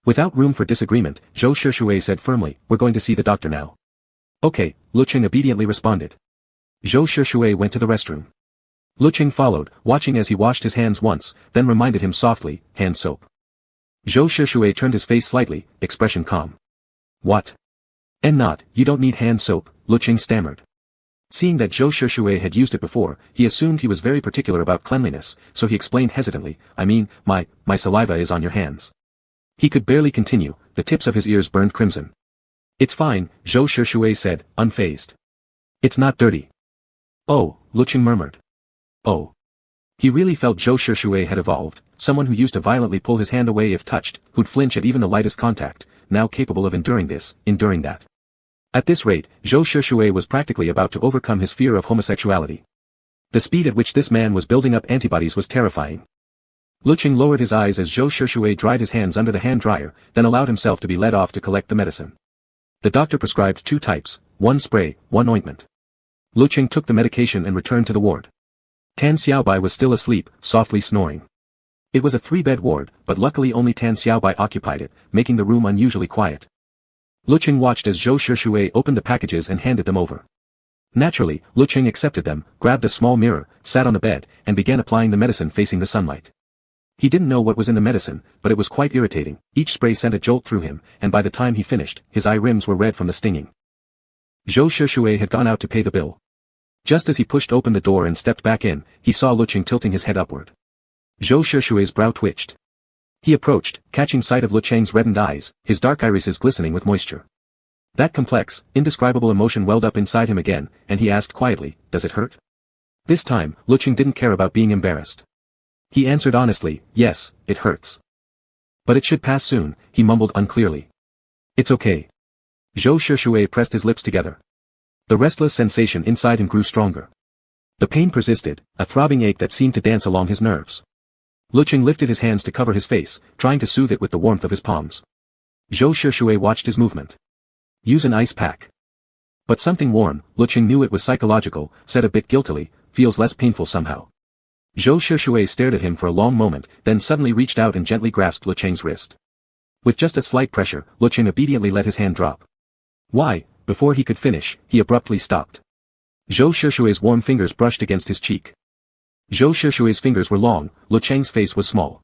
Without room for disagreement, Zhou Shushui said firmly, we're going to see the doctor now. Okay, Lecheng obediently responded. Zhou Shushui went to the restroom. Lecheng followed, watching as he washed his hands once, then reminded him softly, hand soap. Zhou Shushui turned his face slightly, expression calm. What? And not, you don't need hand soap, Lecheng stammered. Seeing that Zhou Shushui had used it before, he assumed he was very particular about cleanliness, so he explained hesitantly, I mean, my saliva is on your hands. He could barely continue, the tips of his ears burned crimson. It's fine, Zhou Shushui said, unfazed. It's not dirty. Oh, Lecheng murmured. Oh. He really felt Zhou Shushui had evolved, someone who used to violently pull his hand away if touched, who'd flinch at even the lightest contact, now capable of enduring this, enduring that. At this rate, Zhou Shushui was practically about to overcome his fear of homosexuality. The speed at which this man was building up antibodies was terrifying. Lecheng lowered his eyes as Zhou Shushui dried his hands under the hand dryer, then allowed himself to be led off to collect the medicine. The doctor prescribed 2 types, 1 spray, 1 ointment. Lecheng took the medication and returned to the ward. Tan Xiaobai was still asleep, softly snoring. It was a 3-bed ward, but luckily only Tan Xiaobai occupied it, making the room unusually quiet. Lecheng watched as Zhou Shushui opened the packages and handed them over. Naturally, Lecheng accepted them, grabbed a small mirror, sat on the bed, and began applying the medicine facing the sunlight. He didn't know what was in the medicine, but it was quite irritating, each spray sent a jolt through him, and by the time he finished, his eye rims were red from the stinging. Zhou Shushui had gone out to pay the bill. Just as he pushed open the door and stepped back in, he saw Lecheng tilting his head upward. Zhou Shushui's brow twitched. He approached, catching sight of Lecheng's reddened eyes, his dark irises glistening with moisture. That complex, indescribable emotion welled up inside him again, and he asked quietly, "Does it hurt?" This time, Lecheng didn't care about being embarrassed. He answered honestly, "Yes, it hurts. But it should pass soon," he mumbled unclearly. "It's okay." Zhou Shushui pressed his lips together. The restless sensation inside him grew stronger. The pain persisted, a throbbing ache that seemed to dance along his nerves. Lecheng lifted his hands to cover his face, trying to soothe it with the warmth of his palms. Zhou Shushui watched his movement. "Use an ice pack." But something warm, Lecheng knew it was psychological, said a bit guiltily, "Feels less painful somehow." Zhou Shushui stared at him for a long moment, then suddenly reached out and gently grasped Lecheng's wrist. With just a slight pressure, Lecheng obediently let his hand drop. "Why?" Before he could finish, he abruptly stopped. Zhou Shushui's warm fingers brushed against his cheek. Zhou Shushui's fingers were long, Lecheng's face was small.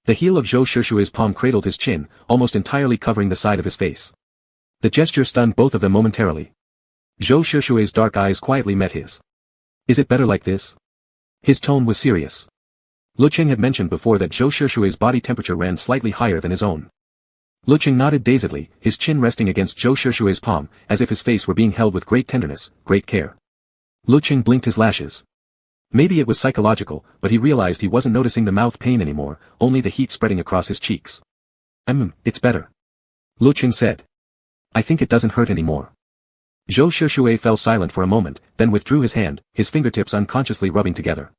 The heel of Zhou Shushui's palm cradled his chin, almost entirely covering the side of his face. The gesture stunned both of them momentarily. Zhou Shushui's dark eyes quietly met his. "Is it better like this?" His tone was serious. Lecheng had mentioned before that Zhou Shushui's body temperature ran slightly higher than his own. Lecheng nodded dazedly, his chin resting against Zhou Shushui's palm, as if his face were being held with great tenderness, great care. Lecheng blinked his lashes. Maybe it was psychological, but he realized he wasn't noticing the mouth pain anymore, only the heat spreading across his cheeks. It's better." Lecheng said. "I think it doesn't hurt anymore." Zhou Shushui fell silent for a moment, then withdrew his hand, his fingertips unconsciously rubbing together.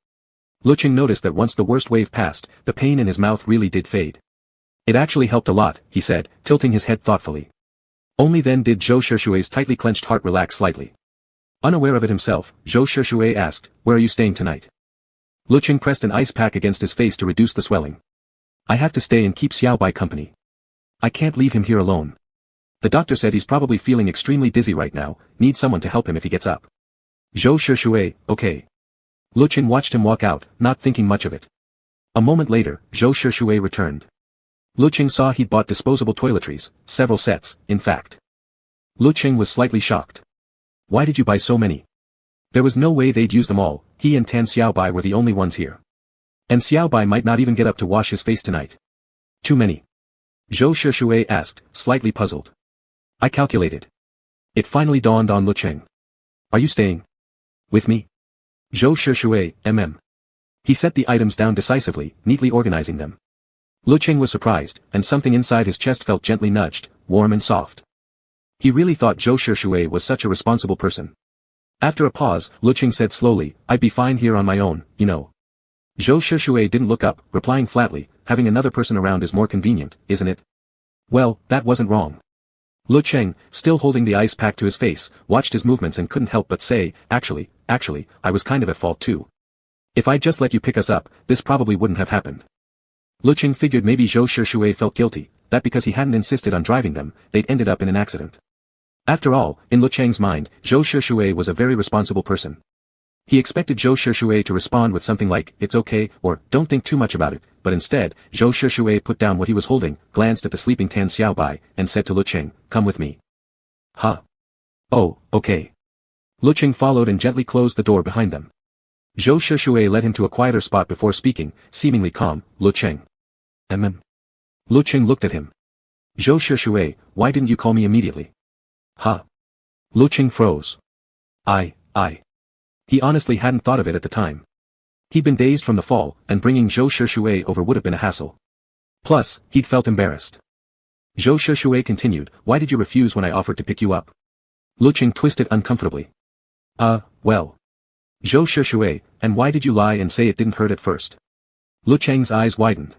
Lecheng noticed that once the worst wave passed, the pain in his mouth really did fade. "It actually helped a lot," he said, tilting his head thoughtfully. Only then did Zhou Shushui's tightly clenched heart relax slightly. Unaware of it himself, Zhou Shushui asked, "Where are you staying tonight?" Lecheng pressed an ice pack against his face to reduce the swelling. "I have to stay and keep Xiaobai company. I can't leave him here alone. The doctor said he's probably feeling extremely dizzy right now, needs someone to help him if he gets up." Zhou Shushui, "Okay." Lecheng watched him walk out, not thinking much of it. A moment later, Zhou Shushui returned. Lecheng saw he'd bought disposable toiletries, several sets, in fact. Lecheng was slightly shocked. "Why did you buy so many?" There was no way they'd use them all, he and Tan Xiaobai were the only ones here. And Xiaobai might not even get up to wash his face tonight. "Too many?" Zhou Shushui asked, slightly puzzled. "I calculated." It finally dawned on Lecheng. "Are you staying with me?" Zhou Shushui, He set the items down decisively, neatly organizing them. Lecheng was surprised, and something inside his chest felt gently nudged, warm and soft. He really thought Zhou Shushui was such a responsible person. After a pause, Lecheng said slowly, "I'd be fine here on my own, you know." Zhou Shushui didn't look up, replying flatly, "Having another person around is more convenient, isn't it?" Well, that wasn't wrong. Lecheng, still holding the ice pack to his face, watched his movements and couldn't help but say, Actually, I was kind of at fault too. If I'd just let you pick us up, this probably wouldn't have happened." Lecheng figured maybe Zhou Shushui felt guilty, that because he hadn't insisted on driving them, they'd ended up in an accident. After all, in Lecheng's mind, Zhou Shushui was a very responsible person. He expected Zhou Shushui to respond with something like, "It's okay," or "Don't think too much about it," but instead, Zhou Shushui put down what he was holding, glanced at the sleeping Tan Xiaobai, and said to Lecheng, "Come with me." "Huh? Oh, okay." Lecheng followed and gently closed the door behind them. Zhou Shushui led him to a quieter spot before speaking, seemingly calm, "Lecheng." Lecheng looked at him. "Zhou Shushui, why didn't you call me immediately?" "Huh?" Lecheng froze. I. He honestly hadn't thought of it at the time. He'd been dazed from the fall, and bringing Zhou Shushui over would have been a hassle. Plus, he'd felt embarrassed. Zhou Shushui continued, "Why did you refuse when I offered to pick you up?" Lecheng twisted uncomfortably. Well. Zhou Shushui, and why did you lie and say it didn't hurt at first?" Lecheng's eyes widened.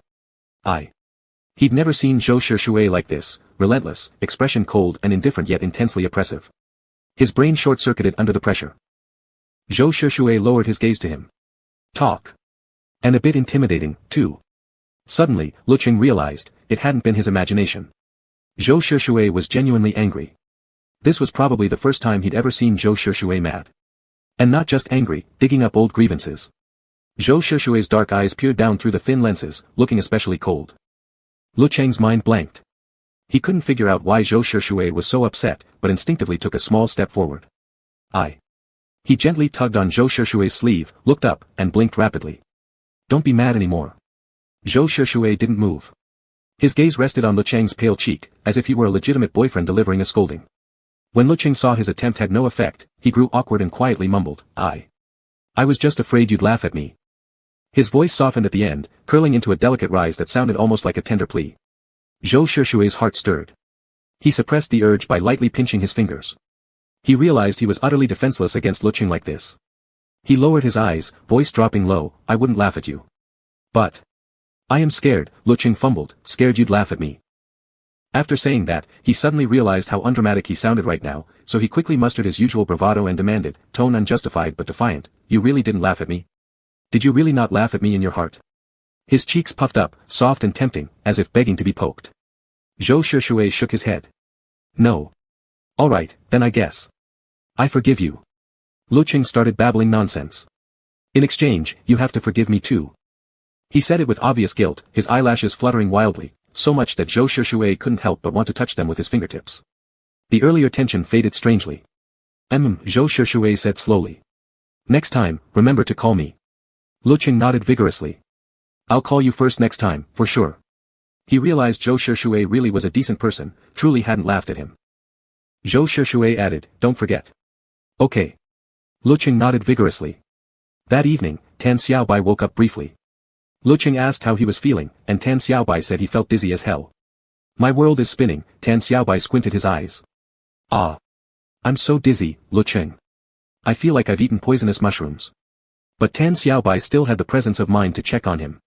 He'd never seen Zhou Shushui like this, relentless, expression cold and indifferent yet intensely oppressive. His brain short-circuited under the pressure. Zhou Shushui lowered his gaze to him. "Talk." And a bit intimidating, too. Suddenly, Lecheng realized, it hadn't been his imagination. Zhou Shushui was genuinely angry. This was probably the first time he'd ever seen Zhou Shushui mad. And not just angry, digging up old grievances. Zhou Shushui's dark eyes peered down through the thin lenses, looking especially cold. Lecheng's mind blanked. He couldn't figure out why Zhou Shushui was so upset, but instinctively took a small step forward. He gently tugged on Zhou Shushui's sleeve, looked up, and blinked rapidly. "Don't be mad anymore." Zhou Shushui didn't move. His gaze rested on Lecheng's pale cheek, as if he were a legitimate boyfriend delivering a scolding. When Lecheng saw his attempt had no effect, he grew awkward and quietly mumbled, I was just afraid you'd laugh at me. His voice softened at the end, curling into a delicate rise that sounded almost like a tender plea. Zhou Shishui's heart stirred. He suppressed the urge by lightly pinching his fingers. He realized he was utterly defenseless against Lecheng like this. He lowered his eyes, voice dropping low, I wouldn't laugh at you. But I am scared, Lecheng fumbled, scared you'd laugh at me. After saying that, he suddenly realized how undramatic he sounded right now, so he quickly mustered his usual bravado and demanded, tone unjustified but defiant, you really didn't laugh at me? Did you really not laugh at me in your heart? His cheeks puffed up, soft and tempting, as if begging to be poked. Zhou Shishui shook his head. No. All right, then I guess. I forgive you. Lecheng started babbling nonsense. In exchange, you have to forgive me too. He said it with obvious guilt, his eyelashes fluttering wildly, so much that Zhou Shishui couldn't help but want to touch them with his fingertips. The earlier tension faded strangely. Zhou Shishui said slowly. Next time, remember to call me. Lecheng nodded vigorously. I'll call you first next time, for sure. He realized Zhou Shishui really was a decent person, truly hadn't laughed at him. Zhou Shishui added, don't forget. Okay. Lecheng nodded vigorously. That evening, Tan Xiaobai woke up briefly. Lecheng asked how he was feeling, and Tan Xiaobai said he felt dizzy as hell. My world is spinning, Tan Xiaobai squinted his eyes. Ah. I'm so dizzy, Lecheng. I feel like I've eaten poisonous mushrooms. But Tan Xiaobai still had the presence of mind to check on him.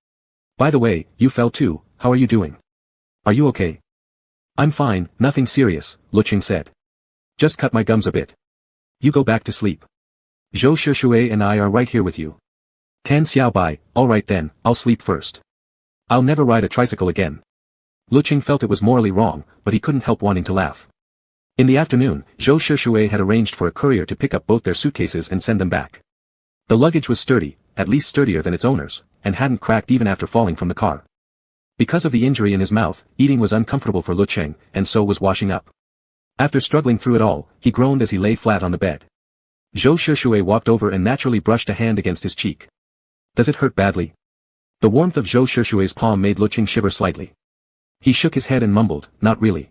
By the way, you fell too, how are you doing? Are you okay? I'm fine, nothing serious, Lecheng said. Just cut my gums a bit. You go back to sleep. Zhou Shishui and I are right here with you. Tan Xiaobai, alright then, I'll sleep first. I'll never ride a tricycle again. Lecheng felt it was morally wrong, but he couldn't help wanting to laugh. In the afternoon, Zhou Shishui had arranged for a courier to pick up both their suitcases and send them back. The luggage was sturdy, at least sturdier than its owners, and hadn't cracked even after falling from the car. Because of the injury in his mouth, eating was uncomfortable for Lecheng, and so was washing up. After struggling through it all, he groaned as he lay flat on the bed. Zhou Shishui walked over and naturally brushed a hand against his cheek. Does it hurt badly? The warmth of Zhou Shishui's palm made Lecheng shiver slightly. He shook his head and mumbled, not really.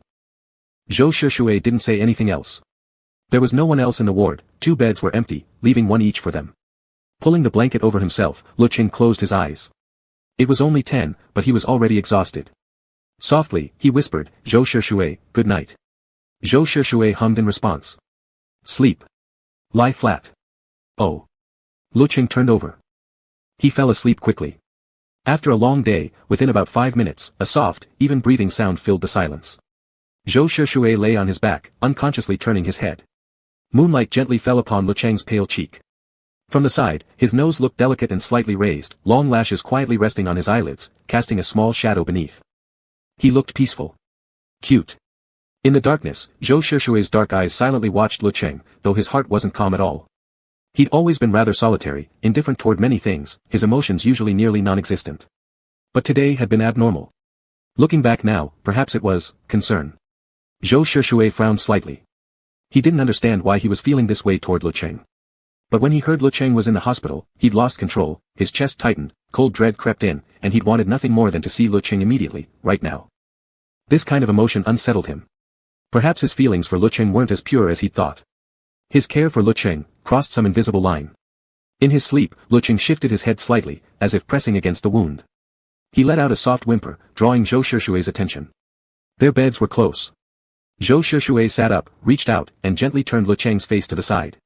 Zhou Shishui didn't say anything else. There was no one else in the ward, 2 beds were empty, leaving one each for them. Pulling the blanket over himself, Lecheng closed his eyes. It was only 10, but he was already exhausted. Softly, he whispered, Zhou Shishui, good night. Zhou Shishui hummed in response. Sleep. Lie flat. Oh. Lecheng turned over. He fell asleep quickly. After a long day, within about 5 minutes, a soft, even breathing sound filled the silence. Zhou Shishui lay on his back, unconsciously turning his head. Moonlight gently fell upon Lecheng's pale cheek. From the side, his nose looked delicate and slightly raised, long lashes quietly resting on his eyelids, casting a small shadow beneath. He looked peaceful. Cute. In the darkness, Zhou Shishui's dark eyes silently watched Lecheng, though his heart wasn't calm at all. He'd always been rather solitary, indifferent toward many things, his emotions usually nearly non-existent. But today had been abnormal. Looking back now, perhaps it was concern. Zhou Shishui frowned slightly. He didn't understand why he was feeling this way toward Lecheng. But when he heard Lecheng was in the hospital, he'd lost control, his chest tightened, cold dread crept in, and he'd wanted nothing more than to see Lecheng immediately, right now. This kind of emotion unsettled him. Perhaps his feelings for Lecheng weren't as pure as he'd thought. His care for Lecheng crossed some invisible line. In his sleep, Lecheng shifted his head slightly, as if pressing against the wound. He let out a soft whimper, drawing Zhou Shishui's attention. Their beds were close. Zhou Shishui sat up, reached out, and gently turned Lecheng's face to the side.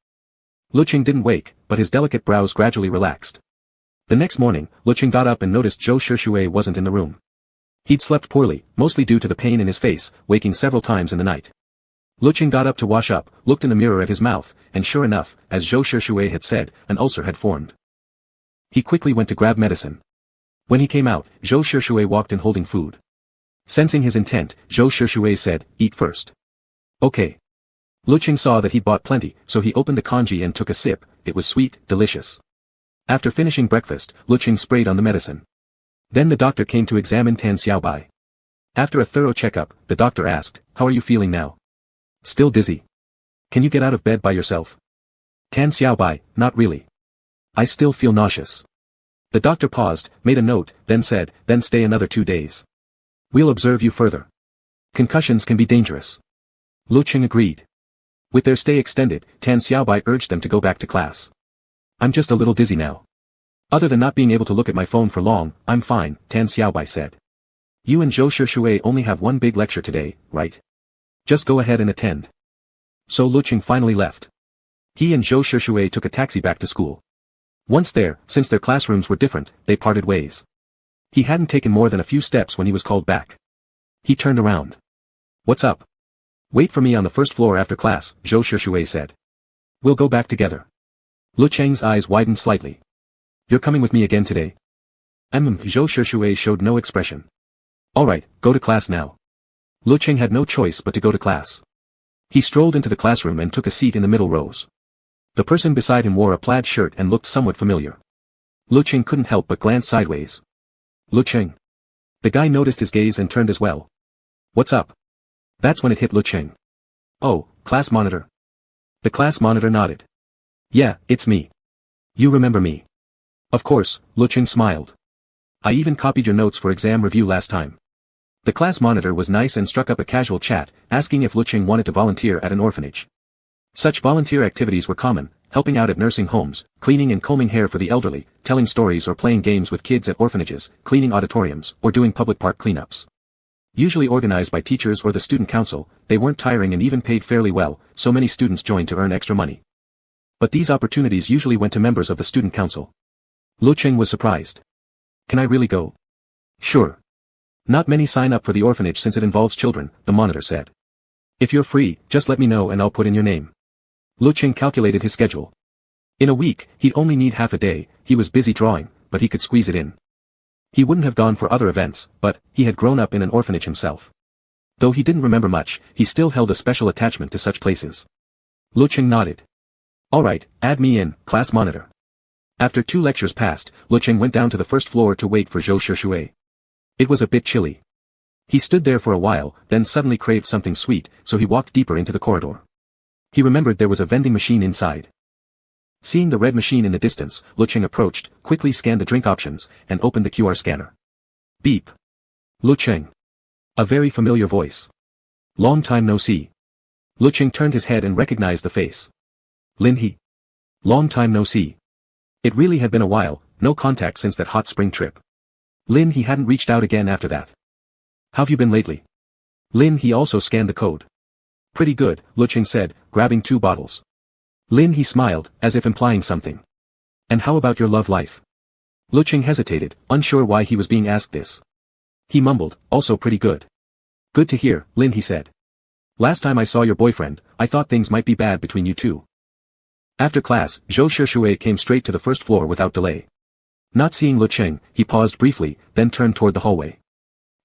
Lecheng didn't wake, but his delicate brows gradually relaxed. The next morning, Lecheng got up and noticed Zhou Shishui wasn't in the room. He'd slept poorly, mostly due to the pain in his face, waking several times in the night. Lecheng got up to wash up, looked in the mirror at his mouth, and sure enough, as Zhou Shishui had said, an ulcer had formed. He quickly went to grab medicine. When he came out, Zhou Shishui walked in holding food. Sensing his intent, Zhou Shishui said, eat first. Okay. Lecheng saw that he'd bought plenty, so he opened the congee and took a sip. It was sweet, delicious. After finishing breakfast, Lecheng sprayed on the medicine. Then the doctor came to examine Tan Xiaobai. After a thorough checkup, the doctor asked, how are you feeling now? Still dizzy. Can you get out of bed by yourself? Tan Xiaobai, not really. I still feel nauseous. The doctor paused, made a note, then said, then stay another 2 days. We'll observe you further. Concussions can be dangerous. Lecheng agreed. With their stay extended, Tan Xiaobai urged them to go back to class. I'm just a little dizzy now. Other than not being able to look at my phone for long, I'm fine, Tan Xiaobai said. You and Zhou Shishui only have one big lecture today, right? Just go ahead and attend. So Lecheng finally left. He and Zhou Shishui took a taxi back to school. Once there, since their classrooms were different, they parted ways. He hadn't taken more than a few steps when he was called back. He turned around. What's up? Wait for me on the first floor after class, Zhou Shishui said. We'll go back together. Lecheng's eyes widened slightly. You're coming with me again today? Zhou Shishui showed no expression. Alright, go to class now. Lecheng had no choice but to go to class. He strolled into the classroom and took a seat in the middle rows. The person beside him wore a plaid shirt and looked somewhat familiar. Lecheng couldn't help but glance sideways. Lecheng. The guy noticed his gaze and turned as well. What's up? That's when it hit Lecheng. Oh, class monitor. The class monitor nodded. Yeah, it's me. You remember me. Of course, Lecheng smiled. I even copied your notes for exam review last time. The class monitor was nice and struck up a casual chat, asking if Lecheng wanted to volunteer at an orphanage. Such volunteer activities were common, helping out at nursing homes, cleaning and combing hair for the elderly, telling stories or playing games with kids at orphanages, cleaning auditoriums, or doing public park cleanups. Usually organized by teachers or the student council, they weren't tiring and even paid fairly well, so many students joined to earn extra money. But these opportunities usually went to members of the student council. Lecheng was surprised. Can I really go? Sure. Not many sign up for the orphanage since it involves children, the monitor said. If you're free, just let me know and I'll put in your name. Lecheng calculated his schedule. In a week, he'd only need half a day. He was busy drawing, but he could squeeze it in. He wouldn't have gone for other events, but he had grown up in an orphanage himself. Though he didn't remember much, he still held a special attachment to such places. Lecheng nodded. Alright, add me in, class monitor. After 2 lectures passed, Lecheng went down to the first floor to wait for Zhou Shishui. It was a bit chilly. He stood there for a while, then suddenly craved something sweet, so he walked deeper into the corridor. He remembered there was a vending machine inside. Seeing the red machine in the distance, Lecheng approached, quickly scanned the drink options, and opened the QR scanner. Beep. Lecheng. A very familiar voice. Long time no see. Lecheng turned his head and recognized the face. Hehe. Long time no see. It really had been a while, no contact since that hot spring trip. Hehe hadn't reached out again after that. How've you been lately? Hehe also scanned the code. Pretty good, Lecheng said, grabbing 2 bottles. Hehe smiled, as if implying something. And how about your love life? Lecheng hesitated, unsure why he was being asked this. He mumbled, also pretty good. Good to hear, Hehe said. Last time I saw your boyfriend, I thought things might be bad between you two. After class, Zhou Shishui came straight to the first floor without delay. Not seeing Lecheng, he paused briefly, then turned toward the hallway.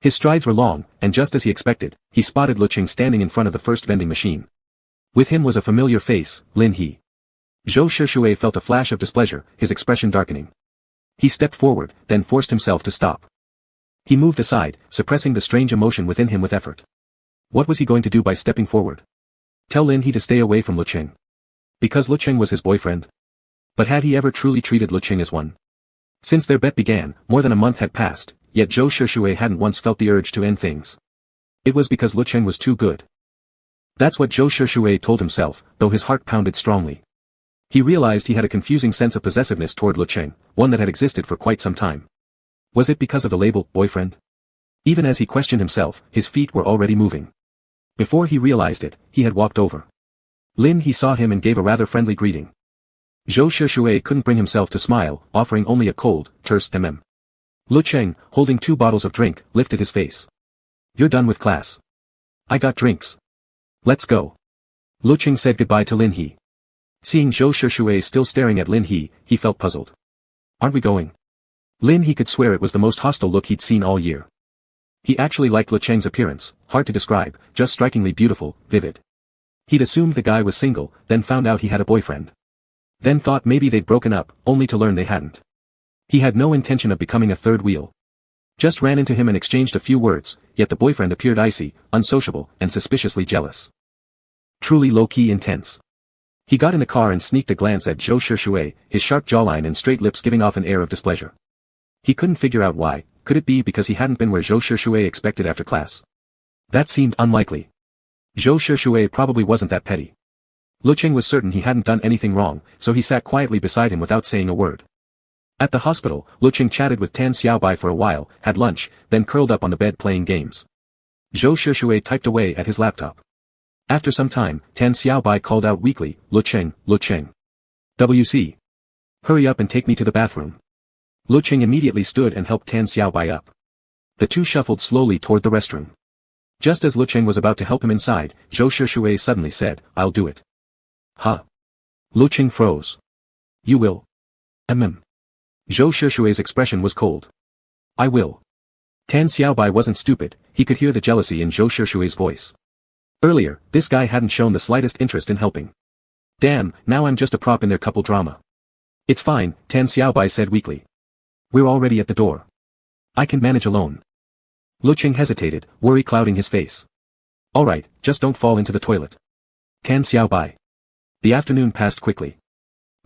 His strides were long, and just as he expected, he spotted Lecheng standing in front of the first vending machine. With him was a familiar face, Hehe. Zhou Shishui felt a flash of displeasure, his expression darkening. He stepped forward, then forced himself to stop. He moved aside, suppressing the strange emotion within him with effort. What was he going to do by stepping forward? Tell Hehe to stay away from Lecheng. Because Lecheng was his boyfriend? But had he ever truly treated Lecheng as one? Since their bet began, more than a month had passed, yet Zhou Shishui hadn't once felt the urge to end things. It was because Lecheng was too good. That's what Zhou Shishui told himself, though his heart pounded strongly. He realized he had a confusing sense of possessiveness toward Lecheng, one that had existed for quite some time. Was it because of the label, boyfriend? Even as he questioned himself, his feet were already moving. Before he realized it, he had walked over. Hehe saw him and gave a rather friendly greeting. Zhou Shishui couldn't bring himself to smile, offering only a cold, terse Lecheng, holding 2 bottles of drink, lifted his face. You're done with class. I got drinks. Let's go. Lecheng said goodbye to Hehe. Seeing Zhou Shishui still staring at Hehe, he felt puzzled. Aren't we going? Hehe could swear it was the most hostile look he'd seen all year. He actually liked Lecheng's appearance, hard to describe, just strikingly beautiful, vivid. He'd assumed the guy was single, then found out he had a boyfriend. Then thought maybe they'd broken up, only to learn they hadn't. He had no intention of becoming a third wheel. Just ran into him and exchanged a few words, yet the boyfriend appeared icy, unsociable, and suspiciously jealous. Truly low-key intense. He got in the car and sneaked a glance at Zhou Shishui, his sharp jawline and straight lips giving off an air of displeasure. He couldn't figure out why, could it be because he hadn't been where Zhou Shushui expected after class? That seemed unlikely. Zhou Shushui probably wasn't that petty. Lecheng was certain he hadn't done anything wrong, so he sat quietly beside him without saying a word. At the hospital, Lecheng chatted with Tan Xiaobai for a while, had lunch, then curled up on the bed playing games. Zhou Shushui typed away at his laptop. After some time, Tan Xiaobai called out weakly, Lecheng, Lecheng. WC. Hurry up and take me to the bathroom. Lecheng immediately stood and helped Tan Xiaobai up. The two shuffled slowly toward the restroom. Just as Lecheng was about to help him inside, Zhou Shushui suddenly said, I'll do it. Huh? Lecheng froze. You will? Zhou Shushui's expression was cold. I will. Tan Xiaobai wasn't stupid, he could hear the jealousy in Zhou Shushui's voice. Earlier, this guy hadn't shown the slightest interest in helping. Damn, now I'm just a prop in their couple drama. It's fine, Tan Xiaobai said weakly. We're already at the door. I can manage alone. Lecheng hesitated, worry clouding his face. Alright, just don't fall into the toilet. Tan Xiaobai. The afternoon passed quickly.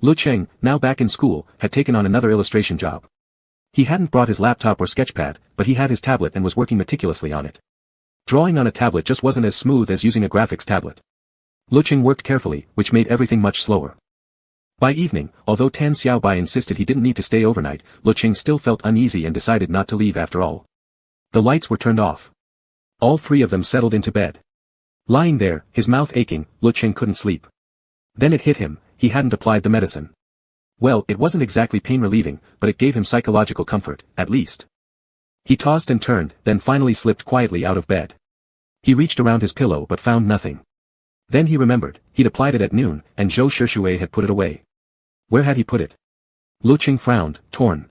Lecheng, now back in school, had taken on another illustration job. He hadn't brought his laptop or sketchpad, but he had his tablet and was working meticulously on it. Drawing on a tablet just wasn't as smooth as using a graphics tablet. Lecheng worked carefully, which made everything much slower. By evening, although Tan Xiaobai insisted he didn't need to stay overnight, Lecheng still felt uneasy and decided not to leave after all. The lights were turned off. All three of them settled into bed. Lying there, his mouth aching, Lecheng couldn't sleep. Then it hit him, he hadn't applied the medicine. Well, it wasn't exactly pain-relieving, but it gave him psychological comfort, at least. He tossed and turned, then finally slipped quietly out of bed. He reached around his pillow but found nothing. Then he remembered, he'd applied it at noon, and Zhou Shushui had put it away. Where had he put it? Lecheng frowned, torn.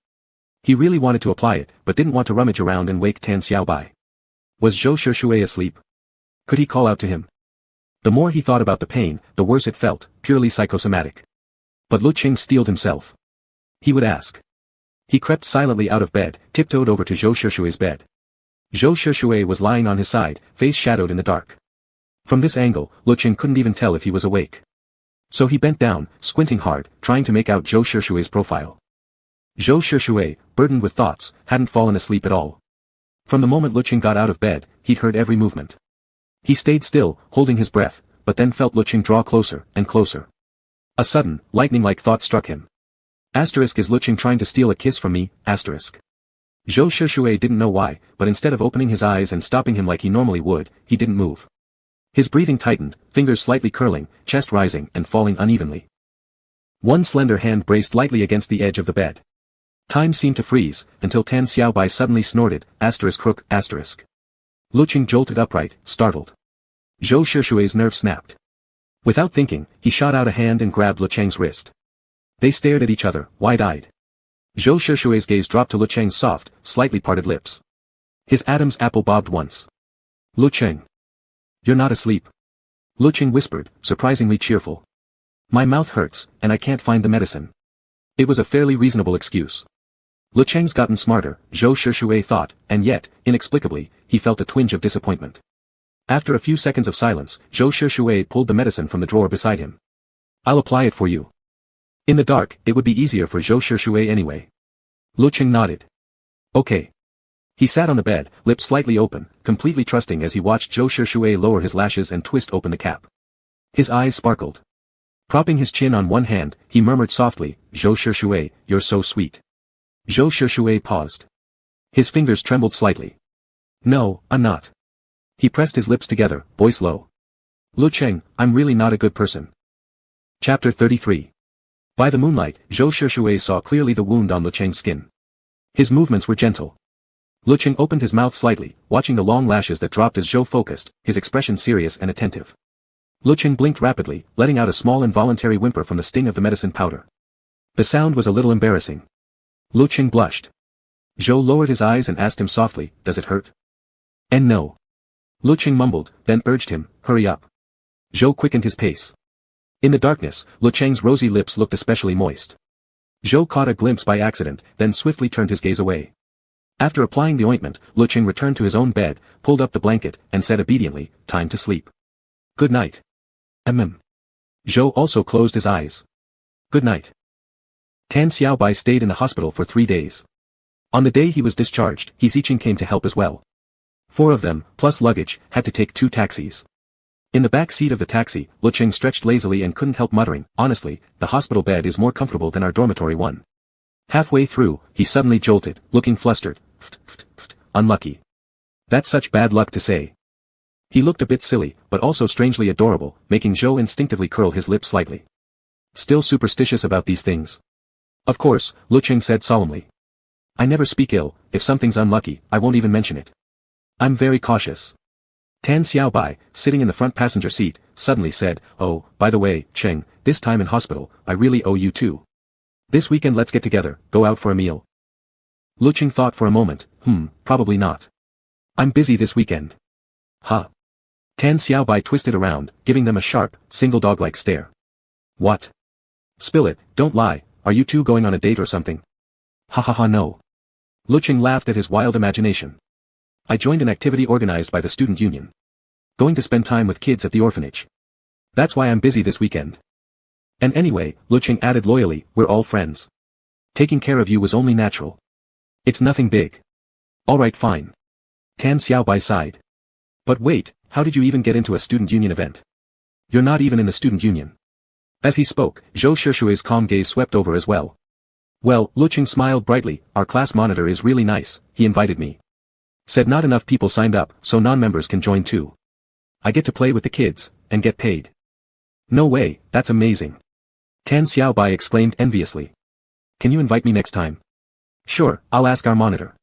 He really wanted to apply it, but didn't want to rummage around and wake Tan Xiaobai. Was Zhou Shushui asleep? Could he call out to him? The more he thought about the pain, the worse it felt, purely psychosomatic. But Lecheng steeled himself. He would ask. He crept silently out of bed, tiptoed over to Zhou Shushui's bed. Zhou Shushui was lying on his side, face shadowed in the dark. From this angle, Lecheng couldn't even tell if he was awake. So he bent down, squinting hard, trying to make out Zhou Shushui's profile. Zhou Shushui, burdened with thoughts, hadn't fallen asleep at all. From the moment Lecheng got out of bed, he'd heard every movement. He stayed still, holding his breath, but then felt Lecheng draw closer, and closer. A sudden, lightning-like thought struck him. Asterisk, is Lecheng trying to steal a kiss from me, asterisk. Zhou Shushui didn't know why, but instead of opening his eyes and stopping him like he normally would, he didn't move. His breathing tightened, fingers slightly curling, chest rising and falling unevenly. One slender hand braced lightly against the edge of the bed. Time seemed to freeze, until Tan Xiaobai suddenly snorted, asterisk crook, asterisk. Lecheng jolted upright, startled. Zhou Shushui's nerve snapped. Without thinking, he shot out a hand and grabbed Lecheng's wrist. They stared at each other, wide-eyed. Zhou Shushui's gaze dropped to Lecheng's soft, slightly parted lips. His Adam's apple bobbed once. Lecheng. You're not asleep. Lecheng whispered, surprisingly cheerful. My mouth hurts, and I can't find the medicine. It was a fairly reasonable excuse. Lecheng's gotten smarter, Zhou Shushui thought, and yet, inexplicably, he felt a twinge of disappointment. After a few seconds of silence, Zhou Shushui pulled the medicine from the drawer beside him. I'll apply it for you. In the dark, it would be easier for Zhou Shushui anyway. Lecheng nodded. Okay. He sat on the bed, lips slightly open, completely trusting as he watched Zhou Shushui lower his lashes and twist open the cap. His eyes sparkled. Propping his chin on one hand, he murmured softly, Zhou Shushui, you're so sweet. Zhou Shushui paused. His fingers trembled slightly. No, I'm not. He pressed his lips together, voice low. Lecheng, I'm really not a good person. Chapter 33. By the moonlight, Zhou Shushui saw clearly the wound on Lecheng's skin. His movements were gentle. Lecheng opened his mouth slightly, watching the long lashes that dropped as Zhou focused, his expression serious and attentive. Lecheng blinked rapidly, letting out a small involuntary whimper from the sting of the medicine powder. The sound was a little embarrassing. Lecheng blushed. Zhou lowered his eyes and asked him softly, does it hurt? And no. Lecheng mumbled, then urged him, hurry up. Zhou quickened his pace. In the darkness, Lecheng's rosy lips looked especially moist. Zhou caught a glimpse by accident, then swiftly turned his gaze away. After applying the ointment, Lecheng returned to his own bed, pulled up the blanket, and said obediently, time to sleep. Good night. Zhou also closed his eyes. Good night. Tan Xiaobai stayed in the hospital for 3 days. On the day he was discharged, Hehe came to help as well. 4 of them, plus luggage, had to take 2 taxis. In the back seat of the taxi, Lecheng stretched lazily and couldn't help muttering, honestly, the hospital bed is more comfortable than our dormitory one. Halfway through, he suddenly jolted, looking flustered. Unlucky. That's such bad luck to say. He looked a bit silly, but also strangely adorable, making Zhou instinctively curl his lips slightly. Still superstitious about these things? Of course, Lecheng said solemnly. I never speak ill, if something's unlucky, I won't even mention it. I'm very cautious. Tan Xiaobai, sitting in the front passenger seat, suddenly said, oh, by the way, Cheng, this time in hospital, I really owe you too. This weekend let's get together, go out for a meal. Lecheng thought for a moment, probably not. I'm busy this weekend. Huh. Tan Xiaobai twisted around, giving them a sharp, single dog-like stare. What? Spill it, don't lie, are you two going on a date or something? Ha ha ha no. Lecheng laughed at his wild imagination. I joined an activity organized by the student union. Going to spend time with kids at the orphanage. That's why I'm busy this weekend. And anyway, Lecheng added loyally, we're all friends. Taking care of you was only natural. It's nothing big. Alright fine. Tan Xiaobai sighed. But wait, how did you even get into a student union event? You're not even in the student union. As he spoke, Zhou Shishui's calm gaze swept over as well. Well, Lecheng smiled brightly, our class monitor is really nice, he invited me. Said not enough people signed up, so non-members can join too. I get to play with the kids, and get paid. No way, that's amazing. Tan Xiaobai exclaimed enviously. Can you invite me next time? Sure, I'll ask our monitor.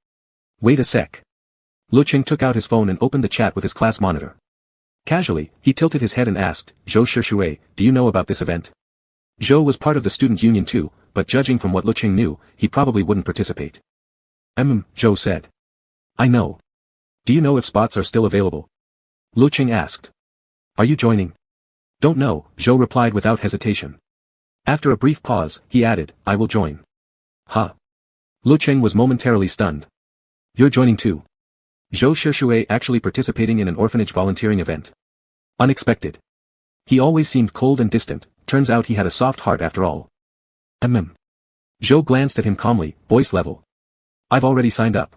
Wait a sec. Lecheng took out his phone and opened the chat with his class monitor. Casually, he tilted his head and asked, Zhou Shishui, do you know about this event? Zhou was part of the student union too, but judging from what Lecheng knew, he probably wouldn't participate. Zhou said. I know. Do you know if spots are still available? Lecheng asked. Are you joining? Don't know, Zhou replied without hesitation. After a brief pause, he added, I will join. Huh. Lecheng was momentarily stunned. You're joining too. Zhou Shishui actually participating in an orphanage volunteering event. Unexpected. He always seemed cold and distant, turns out he had a soft heart after all. Zhou glanced at him calmly, voice level. I've already signed up.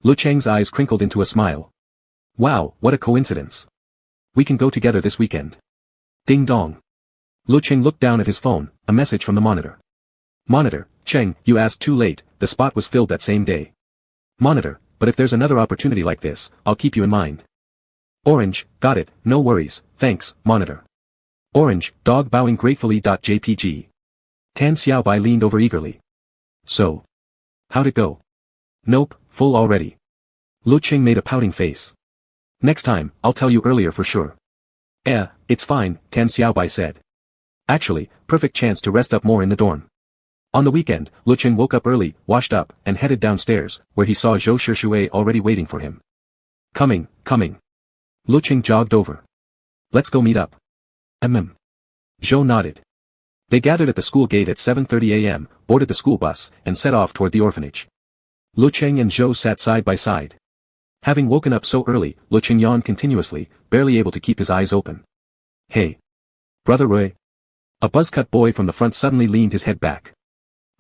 Lecheng's eyes crinkled into a smile. Wow, what a coincidence. We can go together this weekend. Ding dong. Lecheng looked down at his phone, a message from the monitor. Monitor, Cheng, you asked too late, the spot was filled that same day. Monitor, but if there's another opportunity like this, I'll keep you in mind. Orange, got it, no worries, thanks, monitor. Orange, dog bowing gratefully. JPG. Tan Xiaobai leaned over eagerly. So. How'd it go? Nope, full already. Lecheng made a pouting face. Next time, I'll tell you earlier for sure. It's fine, Tan Xiaobai said. Actually, perfect chance to rest up more in the dorm. On the weekend, Lecheng woke up early, washed up, and headed downstairs, where he saw Zhou Shishui already waiting for him. Coming. Lecheng jogged over. Let's go meet up. Zhou nodded. They gathered at the school gate at 7:30 a.m., boarded the school bus, and set off toward the orphanage. Lecheng and Zhou sat side by side. Having woken up so early, Lecheng yawned continuously, barely able to keep his eyes open. Hey. Brother Roy. A buzzcut boy from the front suddenly leaned his head back.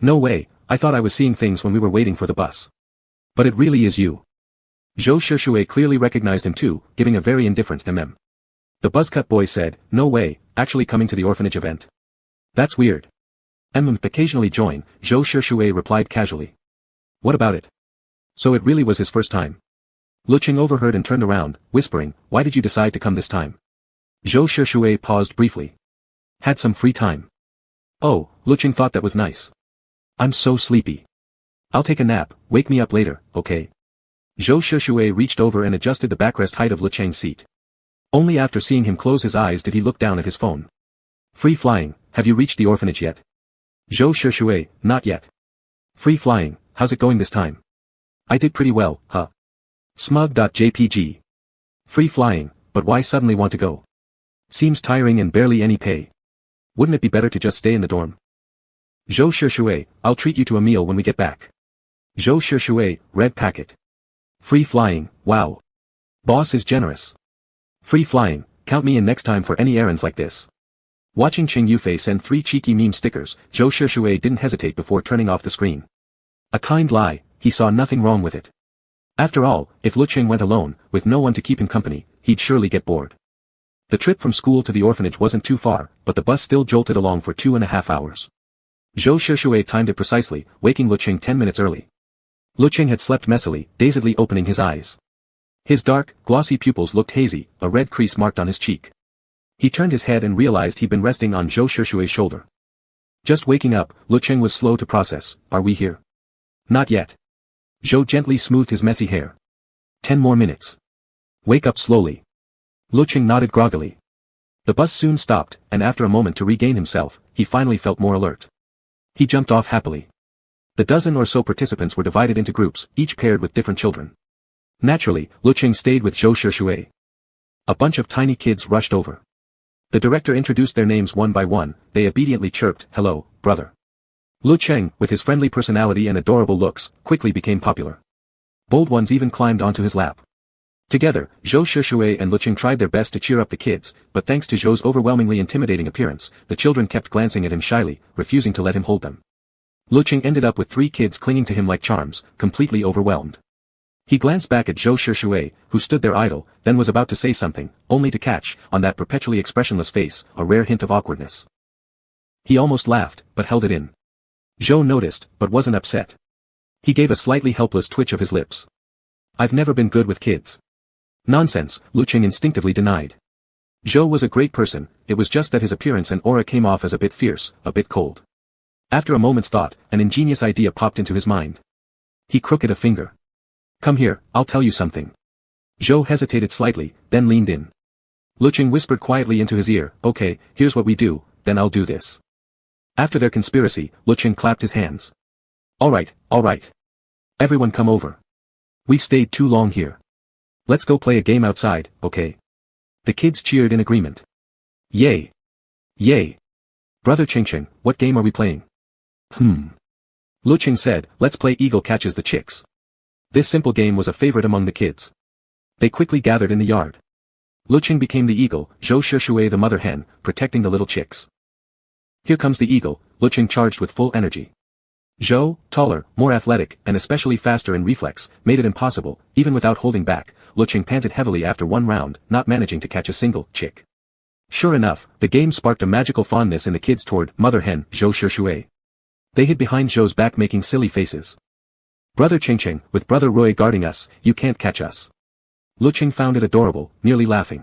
No way, I thought I was seeing things when we were waiting for the bus. But it really is you. Zhou Shishui clearly recognized him too, giving a very indifferent The buzzcut boy said, no way, actually coming to the orphanage event. That's weird. Occasionally join, Zhou Shishui replied casually. What about it? So it really was his first time. Lecheng overheard and turned around, whispering, why did you decide to come this time? Zhou Shishui paused briefly. Had some free time. Oh, Lecheng thought that was nice. I'm so sleepy. I'll take a nap, wake me up later, okay? Zhou Shishui reached over and adjusted the backrest height of Lecheng's seat. Only after seeing him close his eyes did he look down at his phone. Free flying, have you reached the orphanage yet? Zhou Shishui, not yet. Free flying, how's it going this time? I did pretty well, huh? Smug.jpg. Free flying, but why suddenly want to go? Seems tiring and barely any pay. Wouldn't it be better to just stay in the dorm? Zhou Shishui, I'll treat you to a meal when we get back. Zhou Shishui, red packet. Free flying, wow. Boss is generous. Free flying, count me in next time for any errands like this. Watching Cheng Yufei send 3 cheeky meme stickers, Zhou Shishui didn't hesitate before turning off the screen. A kind lie, he saw nothing wrong with it. After all, if Lecheng went alone, with no one to keep him company, he'd surely get bored. The trip from school to the orphanage wasn't too far, but the bus still jolted along for 2.5 hours. Zhou Shushui timed it precisely, waking Lecheng 10 minutes early. Lecheng had slept messily, dazedly opening his eyes. His dark, glossy pupils looked hazy, a red crease marked on his cheek. He turned his head and realized he'd been resting on Zhou Shushui's shoulder. Just waking up, Lecheng was slow to process. Are we here? Not yet. Zhou gently smoothed his messy hair. 10 more minutes. Wake up slowly. Lecheng nodded groggily. The bus soon stopped, and after a moment to regain himself, he finally felt more alert. He jumped off happily. The dozen or so participants were divided into groups, each paired with different children. Naturally, Lecheng stayed with Zhou Shushui. A bunch of tiny kids rushed over. The director introduced their names one by one. They obediently chirped, "Hello, brother." Lecheng, with his friendly personality and adorable looks, quickly became popular. Bold ones even climbed onto his lap. Together, Zhou Shushui and Lecheng tried their best to cheer up the kids, but thanks to Zhou's overwhelmingly intimidating appearance, the children kept glancing at him shyly, refusing to let him hold them. Lecheng ended up with 3 kids clinging to him like charms, completely overwhelmed. He glanced back at Zhou Shushui, who stood there idle, then was about to say something, only to catch, on that perpetually expressionless face, a rare hint of awkwardness. He almost laughed, but held it in. Zhou noticed, but wasn't upset. He gave a slightly helpless twitch of his lips. "I've never been good with kids." "Nonsense," Lecheng instinctively denied. Zhou was a great person, it was just that his appearance and aura came off as a bit fierce, a bit cold. After a moment's thought, an ingenious idea popped into his mind. He crooked a finger. "Come here, I'll tell you something." Zhou hesitated slightly, then leaned in. Lecheng whispered quietly into his ear, "Okay, here's what we do, then I'll do this." After their conspiracy, Lecheng clapped his hands. All right. Everyone come over. We've stayed too long here. Let's go play a game outside, okay?" The kids cheered in agreement. "Yay! Yay! Brother Chengcheng, what game are we playing?" Lecheng said, "Let's play Eagle Catches the Chicks." This simple game was a favorite among the kids. They quickly gathered in the yard. Lecheng became the eagle, Zhou Shushui the mother hen, protecting the little chicks. "Here comes the eagle," Lecheng charged with full energy. Zhou, taller, more athletic, and especially faster in reflex, made it impossible, even without holding back. Lecheng panted heavily after one round, not managing to catch a single chick. Sure enough, the game sparked a magical fondness in the kids toward mother hen, Zhou Shushui. They hid behind Zhou's back making silly faces. "Brother Chengcheng, with Brother Roy guarding us, you can't catch us." Lecheng found it adorable, nearly laughing.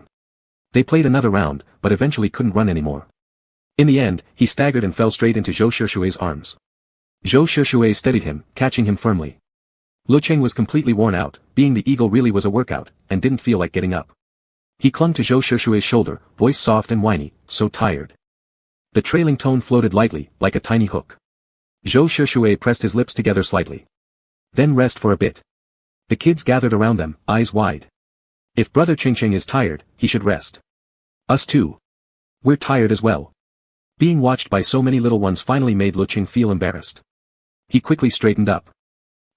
They played another round, but eventually couldn't run anymore. In the end, he staggered and fell straight into Zhou Shushui's arms. Zhou Shushui steadied him, catching him firmly. Lecheng was completely worn out, being the eagle really was a workout, and didn't feel like getting up. He clung to Zhou Shushui's shoulder, voice soft and whiny, so tired. The trailing tone floated lightly, like a tiny hook. Zhou Shushui pressed his lips together slightly. "Then rest for a bit." The kids gathered around them, eyes wide. "If Brother Chengcheng is tired, he should rest. Us too. We're tired as well." Being watched by so many little ones finally made Lecheng feel embarrassed. He quickly straightened up.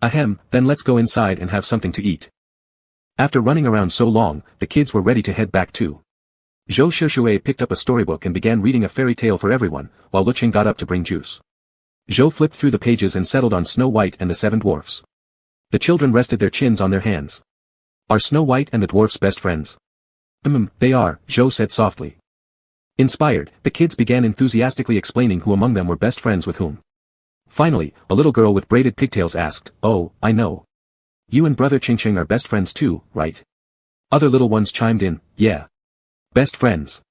"Ahem, then let's go inside and have something to eat." After running around so long, the kids were ready to head back too. Zhou Shushui picked up a storybook and began reading a fairy tale for everyone, while Lecheng got up to bring juice. Zhou flipped through the pages and settled on Snow White and the 7 Dwarfs. The children rested their chins on their hands. "Are Snow White and the dwarfs best friends?" They are," Zhou said softly. Inspired, the kids began enthusiastically explaining who among them were best friends with whom. Finally, a little girl with braided pigtails asked, "Oh, I know. You and Brother Chengcheng are best friends too, right?" Other little ones chimed in, "Yeah. Best friends.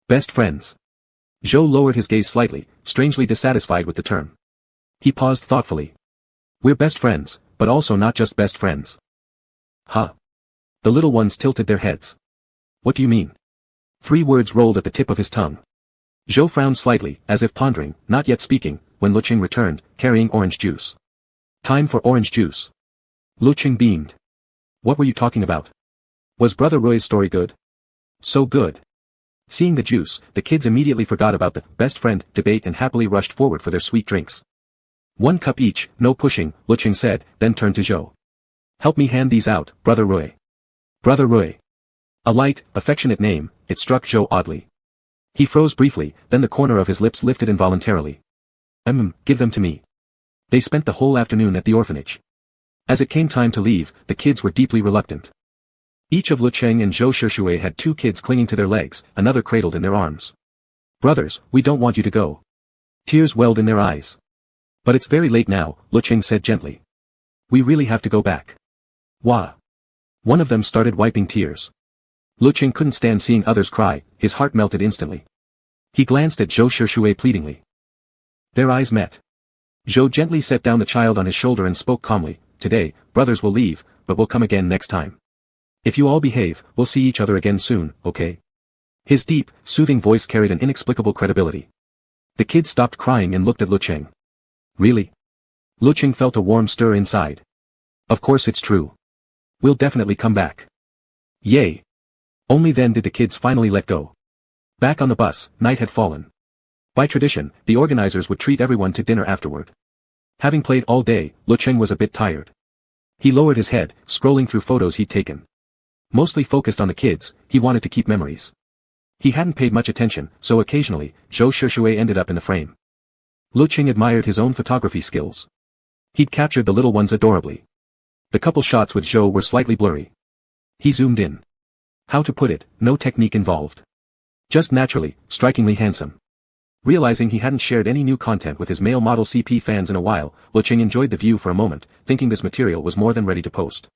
Best friends." Zhou lowered his gaze slightly, strangely dissatisfied with the term. He paused thoughtfully. "We're best friends, but also not just best friends." "Huh?" The little ones tilted their heads. "What do you mean?" 3 words rolled at the tip of his tongue. Zhou frowned slightly, as if pondering, not yet speaking, when Lecheng returned, carrying orange juice. "Time for orange juice." Lecheng beamed. "What were you talking about? Was Brother Roy's story good?" "So good." Seeing the juice, the kids immediately forgot about the best friend debate and happily rushed forward for their sweet drinks. "1 cup each, no pushing," Lecheng said, then turned to Zhou. "Help me hand these out, Brother Roy." Brother Roy. A light, affectionate name, it struck Zhou oddly. He froze briefly, then the corner of his lips lifted involuntarily. Give them to me." They spent the whole afternoon at the orphanage. As it came time to leave, the kids were deeply reluctant. Each of Lecheng and Zhou Shishui had 2 kids clinging to their legs, another cradled in their arms. Brothers, we don't want you to go. Tears welled in their eyes. But it's very late now, Lecheng said gently. We really have to go back. Wah. One of them started wiping tears. Lecheng couldn't stand seeing others cry, his heart melted instantly. He glanced at Zhou Shishui pleadingly. Their eyes met. Zhou gently set down the child on his shoulder and spoke calmly, today, brothers will leave, but we'll come again next time. If you all behave, we'll see each other again soon, okay? His deep, soothing voice carried an inexplicable credibility. The kids stopped crying and looked at Lecheng. Really? Lecheng felt a warm stir inside. Of course it's true. We'll definitely come back. Yay! Only then did the kids finally let go. Back on the bus, night had fallen. By tradition, the organizers would treat everyone to dinner afterward. Having played all day, Lecheng was a bit tired. He lowered his head, scrolling through photos he'd taken. Mostly focused on the kids, he wanted to keep memories. He hadn't paid much attention, so occasionally, Zhou Shishui ended up in the frame. Lecheng admired his own photography skills. He'd captured the little ones adorably. The couple shots with Zhou were slightly blurry. He zoomed in. How to put it, no technique involved. Just naturally, strikingly handsome. Realizing he hadn't shared any new content with his male model CP fans in a while, Lecheng enjoyed the view for a moment, thinking this material was more than ready to post.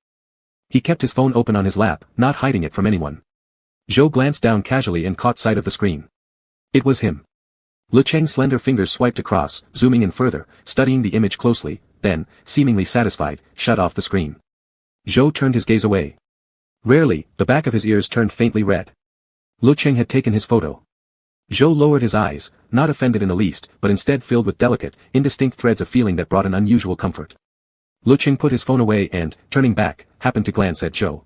He kept his phone open on his lap, not hiding it from anyone. Zhou glanced down casually and caught sight of the screen. It was him. Lecheng's slender fingers swiped across, zooming in further, studying the image closely, then, seemingly satisfied, shut off the screen. Zhou turned his gaze away. Rarely, the back of his ears turned faintly red. Lecheng had taken his photo. Zhou lowered his eyes, not offended in the least, but instead filled with delicate, indistinct threads of feeling that brought an unusual comfort. Lecheng put his phone away and, turning back, happened to glance at Zhou.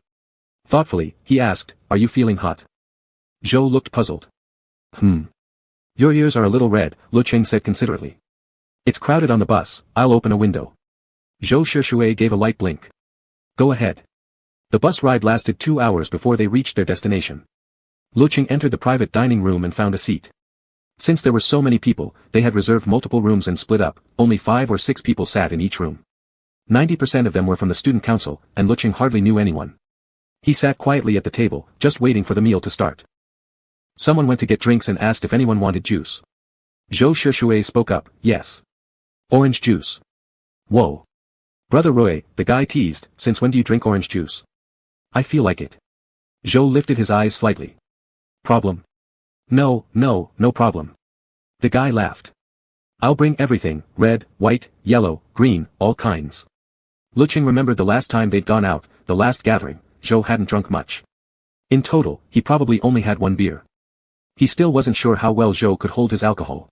Thoughtfully, he asked, "Are you feeling hot?" Zhou looked puzzled. Your ears are a little red, Lecheng said considerately. It's crowded on the bus, I'll open a window. Zhou Shishui gave a light blink. Go ahead. The bus ride lasted 2 hours before they reached their destination. Lecheng entered the private dining room and found a seat. Since there were so many people, they had reserved multiple rooms and split up, only 5 or 6 people sat in each room. 90% of them were from the student council, and Lecheng hardly knew anyone. He sat quietly at the table, just waiting for the meal to start. Someone went to get drinks and asked if anyone wanted juice. Zhou Shishui spoke up, yes. Orange juice. Whoa. Brother Roy, the guy teased, since when do you drink orange juice? I feel like it. Zhou lifted his eyes slightly. Problem? No problem. The guy laughed. I'll bring everything, red, white, yellow, green, all kinds. Lecheng remembered the last time they'd gone out, the last gathering, Zhou hadn't drunk much. In total, he probably only had 1 beer. He still wasn't sure how well Zhou could hold his alcohol.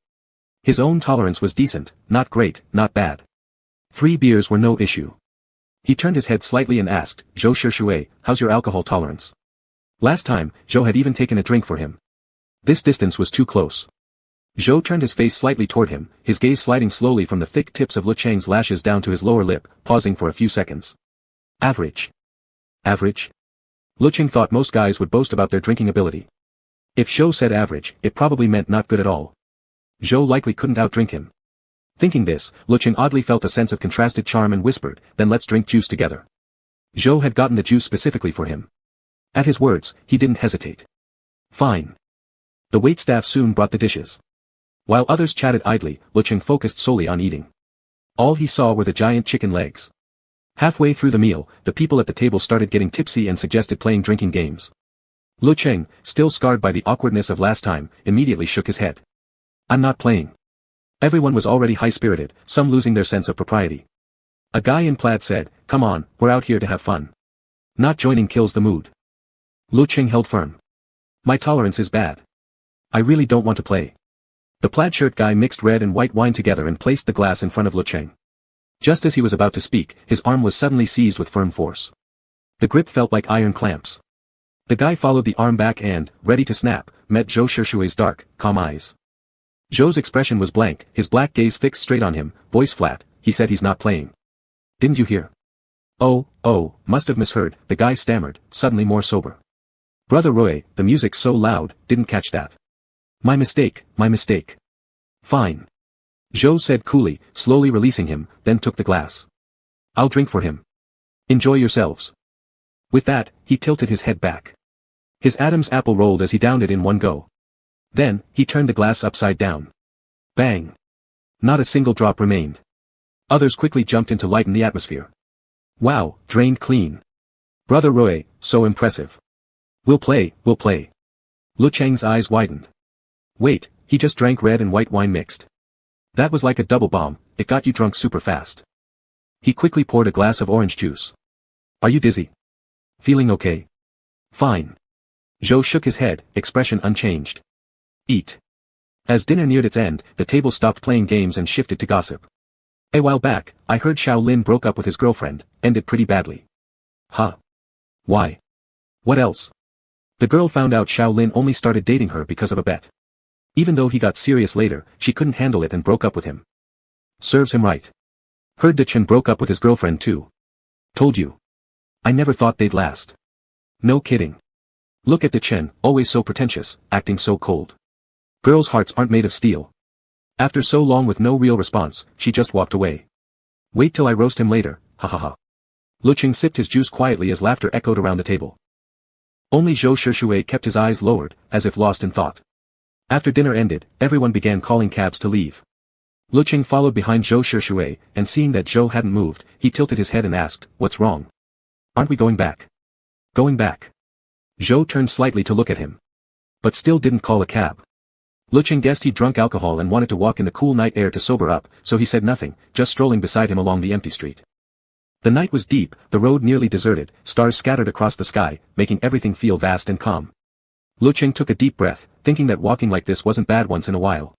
His own tolerance was decent, not great, not bad. 3 beers were no issue. He turned his head slightly and asked, Zhou Shishui, how's your alcohol tolerance? Last time, Zhou had even taken a drink for him. This distance was too close. Zhou turned his face slightly toward him, his gaze sliding slowly from the thick tips of Lecheng's lashes down to his lower lip, pausing for a few seconds. Average. Average? Lecheng thought most guys would boast about their drinking ability. If Zhou said average, it probably meant not good at all. Zhou likely couldn't outdrink him. Thinking this, Lecheng oddly felt a sense of contrasted charm and whispered, then let's drink juice together. Zhou had gotten the juice specifically for him. At his words, he didn't hesitate. Fine. The waitstaff soon brought the dishes. While others chatted idly, Lecheng focused solely on eating. All he saw were the giant chicken legs. Halfway through the meal, the people at the table started getting tipsy and suggested playing drinking games. Lecheng, still scarred by the awkwardness of last time, immediately shook his head. I'm not playing. Everyone was already high-spirited, some losing their sense of propriety. A guy in plaid said, come on, we're out here to have fun. Not joining kills the mood. Lecheng held firm. My tolerance is bad. I really don't want to play. The plaid shirt guy mixed red and white wine together and placed the glass in front of Lecheng. Just as he was about to speak, his arm was suddenly seized with firm force. The grip felt like iron clamps. The guy followed the arm back and, ready to snap, met Zhou Shishui's dark, calm eyes. Zhou's expression was blank, his black gaze fixed straight on him, voice flat. He said he's not playing. Didn't you hear? Oh, must have misheard, the guy stammered, suddenly more sober. Brother Roy, the music's so loud, didn't catch that. My mistake. Fine. Zhou said coolly, slowly releasing him, then took the glass. I'll drink for him. Enjoy yourselves. With that, he tilted his head back. His Adam's apple rolled as he downed it in one go. Then, he turned the glass upside down. Bang! Not a single drop remained. Others quickly jumped in to lighten the atmosphere. Wow, drained clean. Brother Roy, so impressive. We'll play, we'll play. Lecheng's eyes widened. Wait, he just drank red and white wine mixed. That was like a double bomb, it got you drunk super fast. He quickly poured a glass of orange juice. Are you dizzy? Feeling okay? Fine. Zhou shook his head, expression unchanged. Eat. As dinner neared its end, the table stopped playing games and shifted to gossip. A while back, I heard Xiao Lin broke up with his girlfriend, ended pretty badly. Huh? Why? What else? The girl found out Xiao Lin only started dating her because of a bet. Even though he got serious later, she couldn't handle it and broke up with him. Serves him right. Heard Lecheng broke up with his girlfriend too. Told you. I never thought they'd last. No kidding. Look at Lecheng, always so pretentious, acting so cold. Girls' hearts aren't made of steel. After so long with no real response, she just walked away. Wait till I roast him later, ha ha ha. Lecheng sipped his juice quietly as laughter echoed around the table. Only Zhou Shushui kept his eyes lowered, as if lost in thought. After dinner ended, everyone began calling cabs to leave. Lecheng followed behind Zhou Shushui, and seeing that Zhou hadn't moved, he tilted his head and asked, "What's wrong? Aren't we going back?" Going back. Zhou turned slightly to look at him. But still didn't call a cab. Lecheng guessed he'd drunk alcohol and wanted to walk in the cool night air to sober up, so he said nothing, just strolling beside him along the empty street. The night was deep, the road nearly deserted, stars scattered across the sky, making everything feel vast and calm. Lecheng took a deep breath, thinking that walking like this wasn't bad once in a while.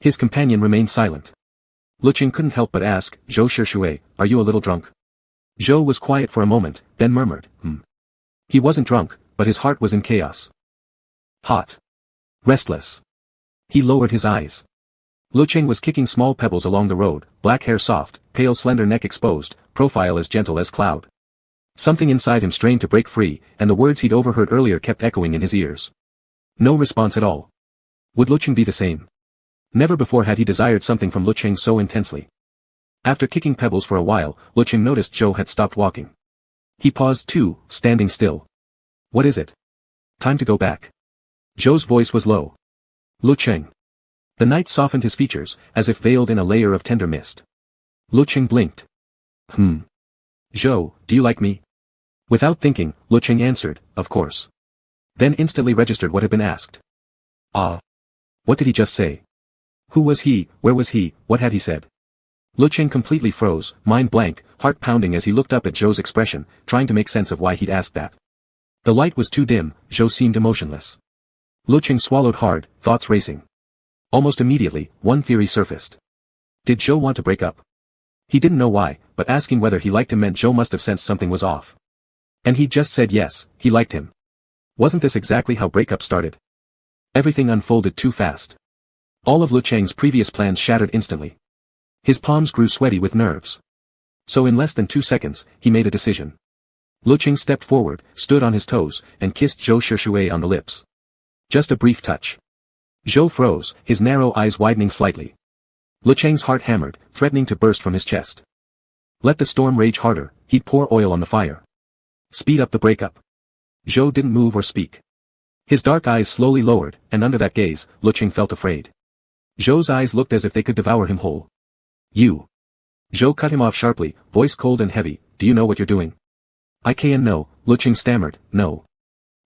His companion remained silent. Lecheng couldn't help but ask, "Zhou Shushui, are you a little drunk?" Zhou was quiet for a moment, then murmured, He wasn't drunk, but his heart was in chaos. Hot. Restless. He lowered his eyes. Lecheng was kicking small pebbles along the road, black hair soft, pale slender neck exposed, profile as gentle as cloud. Something inside him strained to break free, and the words he'd overheard earlier kept echoing in his ears. No response at all. Would Lecheng be the same? Never before had he desired something from Lecheng so intensely. After kicking pebbles for a while, Lecheng noticed Zhou had stopped walking. He paused too, standing still. What is it? Time to go back. Zhou's voice was low. Lecheng. The night softened his features, as if veiled in a layer of tender mist. Lecheng blinked. Zhou, do you like me? Without thinking, Lecheng answered, of course. Then instantly registered what had been asked. Ah. What did he just say? Who was he, where was he, what had he said? Lecheng completely froze, mind blank, heart pounding as he looked up at Zhou's expression, trying to make sense of why he'd asked that. The light was too dim, Zhou seemed emotionless. Lecheng swallowed hard, thoughts racing. Almost immediately, one theory surfaced. Did Zhou want to break up? He didn't know why, but asking whether he liked him meant Zhou must have sensed something was off. And he'd just said yes, he liked him. Wasn't this exactly how breakup started? Everything unfolded too fast. All of Lecheng's previous plans shattered instantly. His palms grew sweaty with nerves. So in less than 2 seconds, he made a decision. Lecheng stepped forward, stood on his toes, and kissed Zhou Shushui on the lips. Just a brief touch. Zhou froze, his narrow eyes widening slightly. Lecheng's heart hammered, threatening to burst from his chest. Let the storm rage harder, he'd pour oil on the fire. Speed up the breakup. Zhou didn't move or speak. His dark eyes slowly lowered, and under that gaze, Lecheng felt afraid. Zhou's eyes looked as if they could devour him whole. You. Zhou cut him off sharply, voice cold and heavy, do you know what you're doing? I can no, Lecheng stammered, no.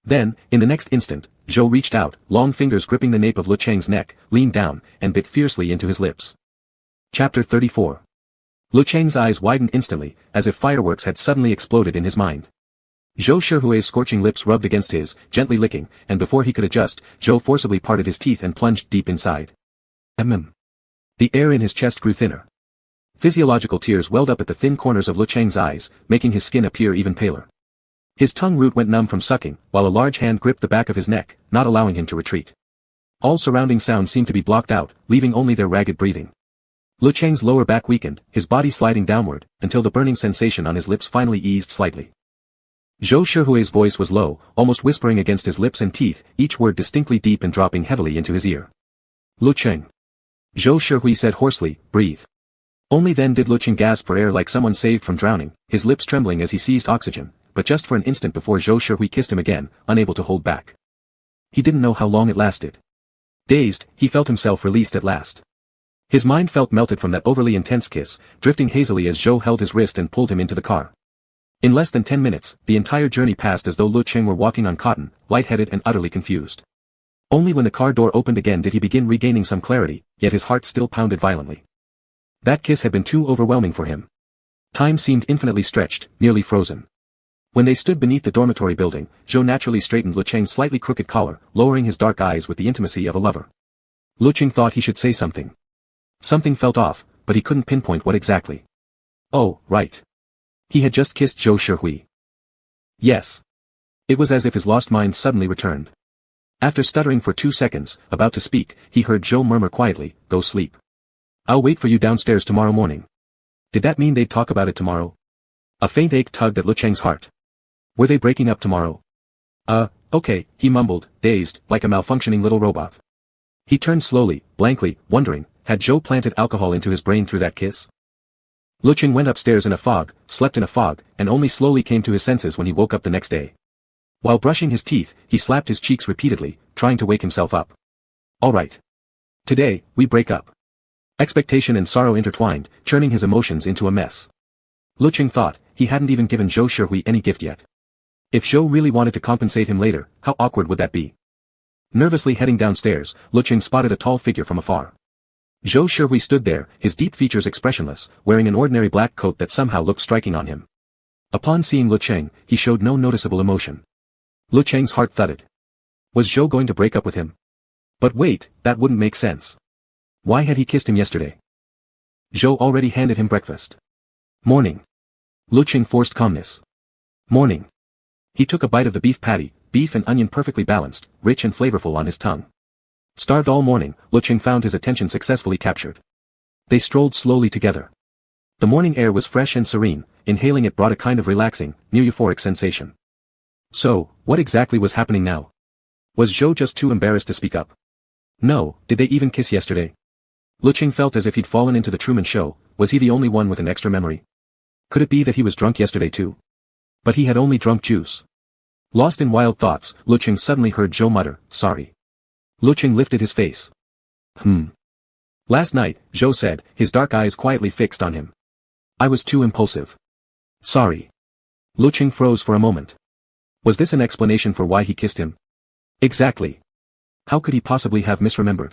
Then, in the next instant, Zhou reached out, long fingers gripping the nape of Lecheng's neck, leaned down, and bit fiercely into his lips. Chapter 34. Lecheng's eyes widened instantly, as if fireworks had suddenly exploded in his mind. Zhou Shihui's scorching lips rubbed against his, gently licking, and before he could adjust, Zhou forcibly parted his teeth and plunged deep inside. The air in his chest grew thinner. Physiological tears welled up at the thin corners of Lecheng's eyes, making his skin appear even paler. His tongue root went numb from sucking, while a large hand gripped the back of his neck, not allowing him to retreat. All surrounding sounds seemed to be blocked out, leaving only their ragged breathing. Lecheng's lower back weakened, his body sliding downward, until the burning sensation on his lips finally eased slightly. Zhou Shihui's voice was low, almost whispering against his lips and teeth, each word distinctly deep and dropping heavily into his ear. Lecheng. Zhou Shihui said hoarsely, breathe. Only then did Lecheng gasp for air like someone saved from drowning, his lips trembling as he seized oxygen, but just for an instant before Zhou Shihui kissed him again, unable to hold back. He didn't know how long it lasted. Dazed, he felt himself released at last. His mind felt melted from that overly intense kiss, drifting hazily as Zhou held his wrist and pulled him into the car. In less than 10 minutes, the entire journey passed as though Lecheng were walking on cotton, lightheaded and utterly confused. Only when the car door opened again did he begin regaining some clarity, yet his heart still pounded violently. That kiss had been too overwhelming for him. Time seemed infinitely stretched, nearly frozen. When they stood beneath the dormitory building, Zhou naturally straightened Lecheng's slightly crooked collar, lowering his dark eyes with the intimacy of a lover. Lecheng thought he should say something. Something felt off, but he couldn't pinpoint what exactly. Oh, right. He had just kissed Zhou Shihui. Yes. It was as if his lost mind suddenly returned. After stuttering for 2 seconds, about to speak, he heard Zhou murmur quietly, "Go sleep. I'll wait for you downstairs tomorrow morning." Did that mean they'd talk about it tomorrow? A faint ache tugged at Lecheng's heart. Were they breaking up tomorrow? Okay, he mumbled, dazed, like a malfunctioning little robot. He turned slowly, blankly, wondering, had Zhou planted alcohol into his brain through that kiss? Lecheng went upstairs in a fog, slept in a fog, and only slowly came to his senses when he woke up the next day. While brushing his teeth, he slapped his cheeks repeatedly, trying to wake himself up. All right. Today, we break up. Expectation and sorrow intertwined, churning his emotions into a mess. Lecheng thought, he hadn't even given Zhou Shihui any gift yet. If Zhou really wanted to compensate him later, how awkward would that be? Nervously heading downstairs, Lecheng spotted a tall figure from afar. Zhou Shihui stood there, his deep features expressionless, wearing an ordinary black coat that somehow looked striking on him. Upon seeing Lecheng, he showed no noticeable emotion. Lecheng's heart thudded. Was Zhou going to break up with him? But wait, that wouldn't make sense. Why had he kissed him yesterday? Zhou already handed him breakfast. Morning. Lecheng forced calmness. Morning. He took a bite of the beef patty, beef and onion perfectly balanced, rich and flavorful on his tongue. Starved all morning, Lecheng found his attention successfully captured. They strolled slowly together. The morning air was fresh and serene, inhaling it brought a kind of relaxing, near euphoric sensation. So, what exactly was happening now? Was Zhou just too embarrassed to speak up? No, did they even kiss yesterday? Lecheng felt as if he'd fallen into the Truman Show. Was he the only one with an extra memory? Could it be that he was drunk yesterday too? But he had only drunk juice. Lost in wild thoughts, Lecheng suddenly heard Zhou mutter, "Sorry." Lecheng lifted his face. Last night, Zhou said, his dark eyes quietly fixed on him. I was too impulsive. Sorry. Lecheng froze for a moment. Was this an explanation for why he kissed him? Exactly. How could he possibly have misremembered?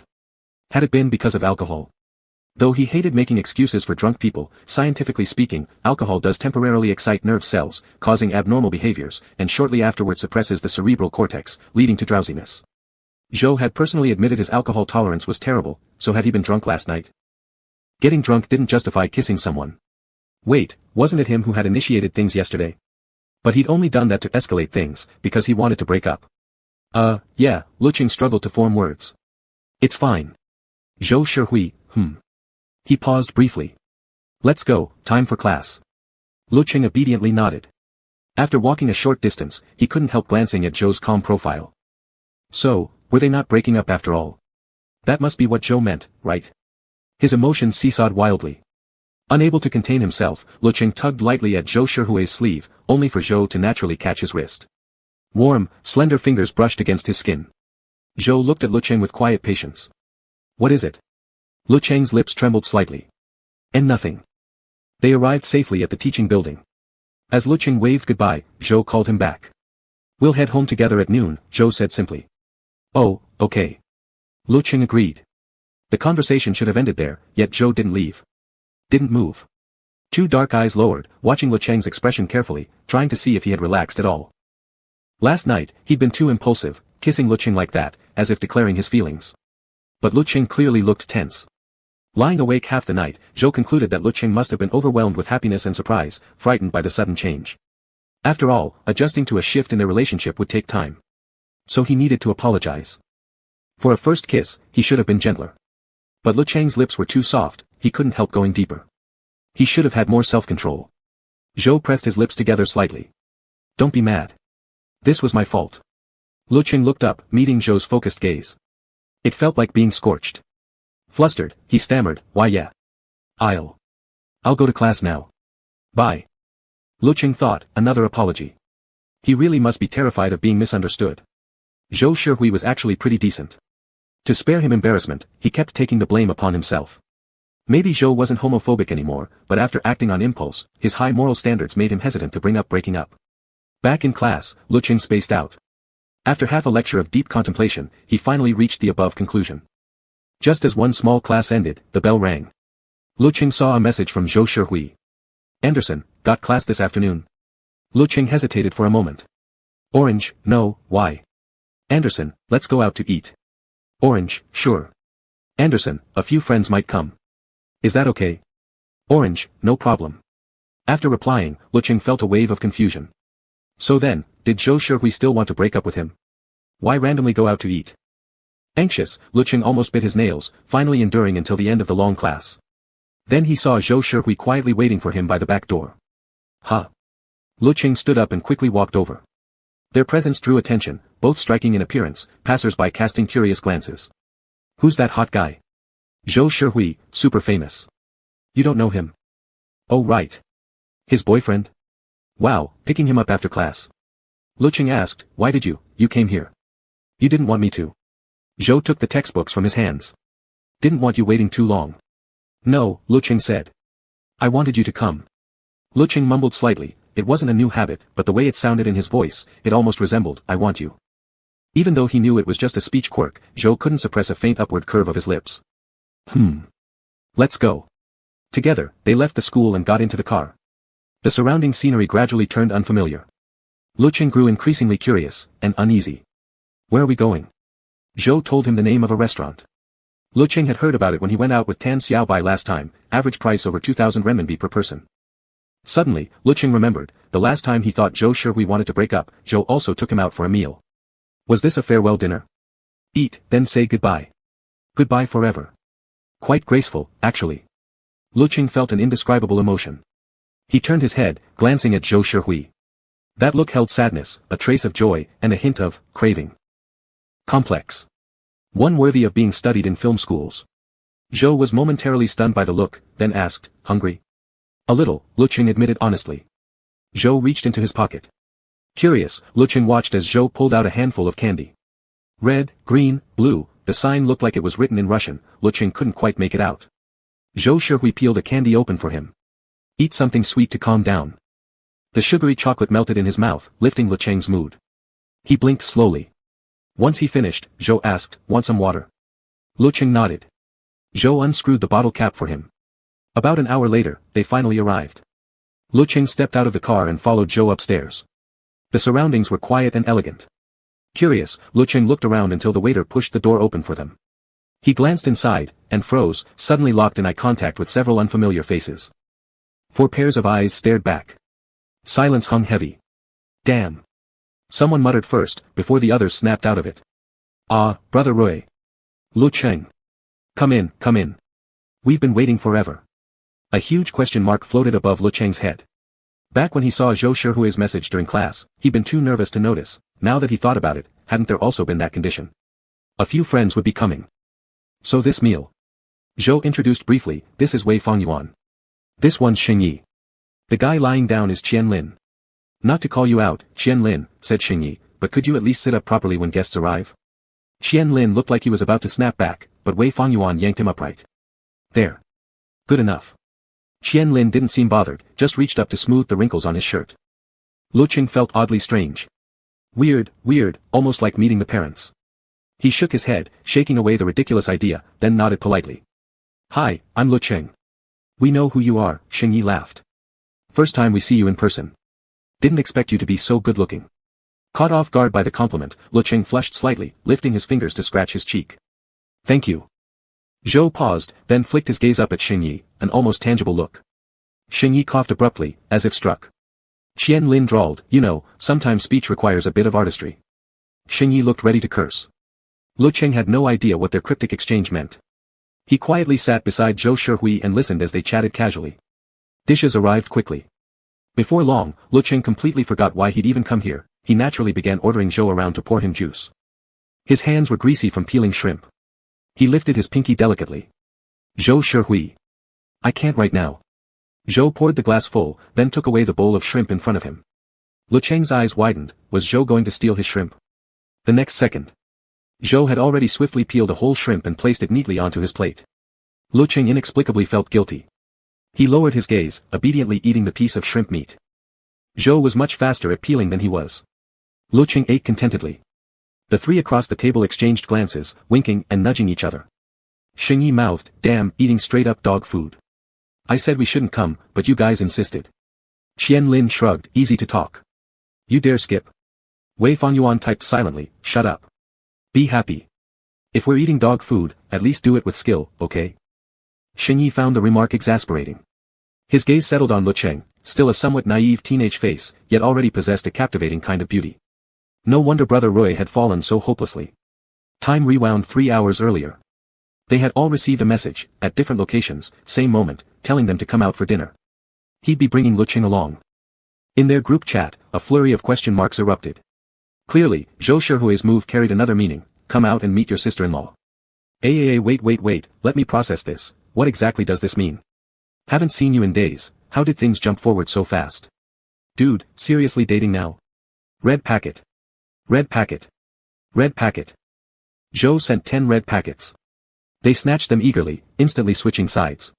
Had it been because of alcohol? Though he hated making excuses for drunk people, scientifically speaking, alcohol does temporarily excite nerve cells, causing abnormal behaviors, and shortly afterward suppresses the cerebral cortex, leading to drowsiness. Zhou had personally admitted his alcohol tolerance was terrible, so had he been drunk last night? Getting drunk didn't justify kissing someone. Wait, wasn't it him who had initiated things yesterday? But he'd only done that to escalate things, because he wanted to break up. Yeah, Lecheng struggled to form words. It's fine. Zhou Shihui, He paused briefly. Let's go, time for class. Lecheng obediently nodded. After walking a short distance, he couldn't help glancing at Zhou's calm profile. So, were they not breaking up after all? That must be what Zhou meant, right? His emotions seesawed wildly. Unable to contain himself, Lecheng tugged lightly at Zhou Shihui's sleeve, only for Zhou to naturally catch his wrist. Warm, slender fingers brushed against his skin. Zhou looked at Lecheng with quiet patience. What is it? Lecheng's lips trembled slightly. And nothing. They arrived safely at the teaching building. As Lecheng waved goodbye, Zhou called him back. We'll head home together at noon, Zhou said simply. Oh, okay. Lecheng agreed. The conversation should have ended there, yet Zhou didn't leave. Didn't move. Two dark eyes lowered, watching Lecheng's expression carefully, trying to see if he had relaxed at all. Last night, he'd been too impulsive, kissing Lecheng like that, as if declaring his feelings. But Lecheng clearly looked tense. Lying awake half the night, Zhou concluded that Lecheng must have been overwhelmed with happiness and surprise, frightened by the sudden change. After all, adjusting to a shift in their relationship would take time. So he needed to apologize. For a first kiss, he should have been gentler. But Lecheng's lips were too soft, he couldn't help going deeper. He should have had more self-control. Zhou pressed his lips together slightly. Don't be mad. This was my fault. Lecheng looked up, meeting Zhou's focused gaze. It felt like being scorched. Flustered, he stammered, why yeah. I'll go to class now. Bye. Lecheng thought, another apology. He really must be terrified of being misunderstood. Zhou Shihui was actually pretty decent. To spare him embarrassment, he kept taking the blame upon himself. Maybe Zhou wasn't homophobic anymore, but after acting on impulse, his high moral standards made him hesitant to bring up breaking up. Back in class, Lecheng spaced out. After half a lecture of deep contemplation, he finally reached the above conclusion. Just as one small class ended, the bell rang. Lecheng saw a message from Zhou Shihui. Anderson, got class this afternoon? Lecheng hesitated for a moment. Orange, no, why? Anderson, let's go out to eat. Orange, sure. Anderson, a few friends might come. Is that okay? Orange, no problem. After replying, Lecheng felt a wave of confusion. So then, did Zhou Shihui still want to break up with him? Why randomly go out to eat? Anxious, Lecheng almost bit his nails, finally enduring until the end of the long class. Then he saw Zhou Shihui quietly waiting for him by the back door. Huh. Lecheng stood up and quickly walked over. Their presence drew attention, both striking in appearance, passers-by casting curious glances. Who's that hot guy? Zhou Shihui, super famous. You don't know him? Oh right. His boyfriend? Wow, picking him up after class. Lecheng asked, why did you came here? You didn't want me to. Zhou took the textbooks from his hands. Didn't want you waiting too long. No, Lecheng said. I wanted you to come. Lecheng mumbled slightly, it wasn't a new habit, but the way it sounded in his voice, it almost resembled, I want you. Even though he knew it was just a speech quirk, Zhou couldn't suppress a faint upward curve of his lips. Let's go. Together, they left the school and got into the car. The surrounding scenery gradually turned unfamiliar. Lecheng grew increasingly curious, and uneasy. Where are we going? Zhou told him the name of a restaurant. Lecheng had heard about it when he went out with Tan Xiaobai last time, average price over 2,000 renminbi per person. Suddenly, Lecheng remembered, the last time he thought Zhou Shihui wanted to break up, Zhou also took him out for a meal. Was this a farewell dinner? Eat, then say goodbye. Goodbye forever. Quite graceful, actually. Lecheng felt an indescribable emotion. He turned his head, glancing at Zhou Shihui. That look held sadness, a trace of joy, and a hint of craving. Complex. One worthy of being studied in film schools. Zhou was momentarily stunned by the look, then asked, hungry? A little, Lecheng admitted honestly. Zhou reached into his pocket. Curious, Lecheng watched as Zhou pulled out a handful of candy. Red, green, blue, the sign looked like it was written in Russian, Lecheng couldn't quite make it out. Zhou Shihui peeled a candy open for him. Eat something sweet to calm down. The sugary chocolate melted in his mouth, lifting Lecheng's mood. He blinked slowly. Once he finished, Zhou asked, want some water? Lecheng nodded. Zhou unscrewed the bottle cap for him. About an hour later, they finally arrived. Lecheng stepped out of the car and followed Zhou upstairs. The surroundings were quiet and elegant. Curious, Lecheng looked around until the waiter pushed the door open for them. He glanced inside, and froze, suddenly locked in eye contact with several unfamiliar faces. 4 pairs of eyes stared back. Silence hung heavy. Damn. Someone muttered first, before the others snapped out of it. Ah, Brother Roy. Lecheng. Come in, come in. We've been waiting forever. A huge question mark floated above Lecheng's head. Back when he saw Zhou Shihui's message during class, he'd been too nervous to notice. Now that he thought about it, hadn't there also been that condition? A few friends would be coming. So this meal. Zhou introduced briefly, this is Wei Fongyuan. This one's Xingyi. The guy lying down is Qian Lin. Not to call you out, Qian Lin, said Xingyi, but could you at least sit up properly when guests arrive? Qian Lin looked like he was about to snap back, but Wei Fongyuan yanked him upright. There. Good enough. Qian Lin didn't seem bothered, just reached up to smooth the wrinkles on his shirt. Lecheng felt oddly strange. Weird, almost like meeting the parents. He shook his head, shaking away the ridiculous idea, then nodded politely. Hi, I'm Lecheng. We know who you are, Xingyi laughed. First time we see you in person. Didn't expect you to be so good-looking. Caught off guard by the compliment, Lecheng flushed slightly, lifting his fingers to scratch his cheek. Thank you. Zhou paused, then flicked his gaze up at Xingyi, an almost tangible look. Xingyi coughed abruptly, as if struck. Qian Lin drawled, you know, sometimes speech requires a bit of artistry. Xingyi looked ready to curse. Lecheng had no idea what their cryptic exchange meant. He quietly sat beside Zhou Shihui and listened as they chatted casually. Dishes arrived quickly. Before long, Lecheng completely forgot why he'd even come here. He naturally began ordering Zhou around to pour him juice. His hands were greasy from peeling shrimp. He lifted his pinky delicately. Zhou Shihui. I can't right now. Zhou poured the glass full, then took away the bowl of shrimp in front of him. Lecheng's eyes widened. Was Zhou going to steal his shrimp? The next second, Zhou had already swiftly peeled a whole shrimp and placed it neatly onto his plate. Lecheng inexplicably felt guilty. He lowered his gaze, obediently eating the piece of shrimp meat. Zhou was much faster at peeling than he was. Lecheng ate contentedly. The three across the table exchanged glances, winking and nudging each other. Xingyi mouthed, "Damn, eating straight-up dog food. I said we shouldn't come, but you guys insisted." Qianlin shrugged, "Easy to talk. You dare skip?" Wei Fangyuan typed silently, "Shut up. Be happy. If we're eating dog food, at least do it with skill, okay?" Xingyi found the remark exasperating. His gaze settled on Lecheng, still a somewhat naive teenage face, yet already possessed a captivating kind of beauty. No wonder Brother Roy had fallen so hopelessly. Time rewound 3 hours earlier. They had all received a message, at different locations, same moment, telling them to come out for dinner. He'd be bringing Lecheng along. In their group chat, a flurry of question marks erupted. Clearly, Zhou Shihui's move carried another meaning: come out and meet your sister-in-law. Wait, let me process this. What exactly does this mean? Haven't seen you in days, how did things jump forward so fast? Dude, seriously dating now? Red packet. Red packet. Red packet. Zhou sent 10 red packets. They snatched them eagerly, instantly switching sides.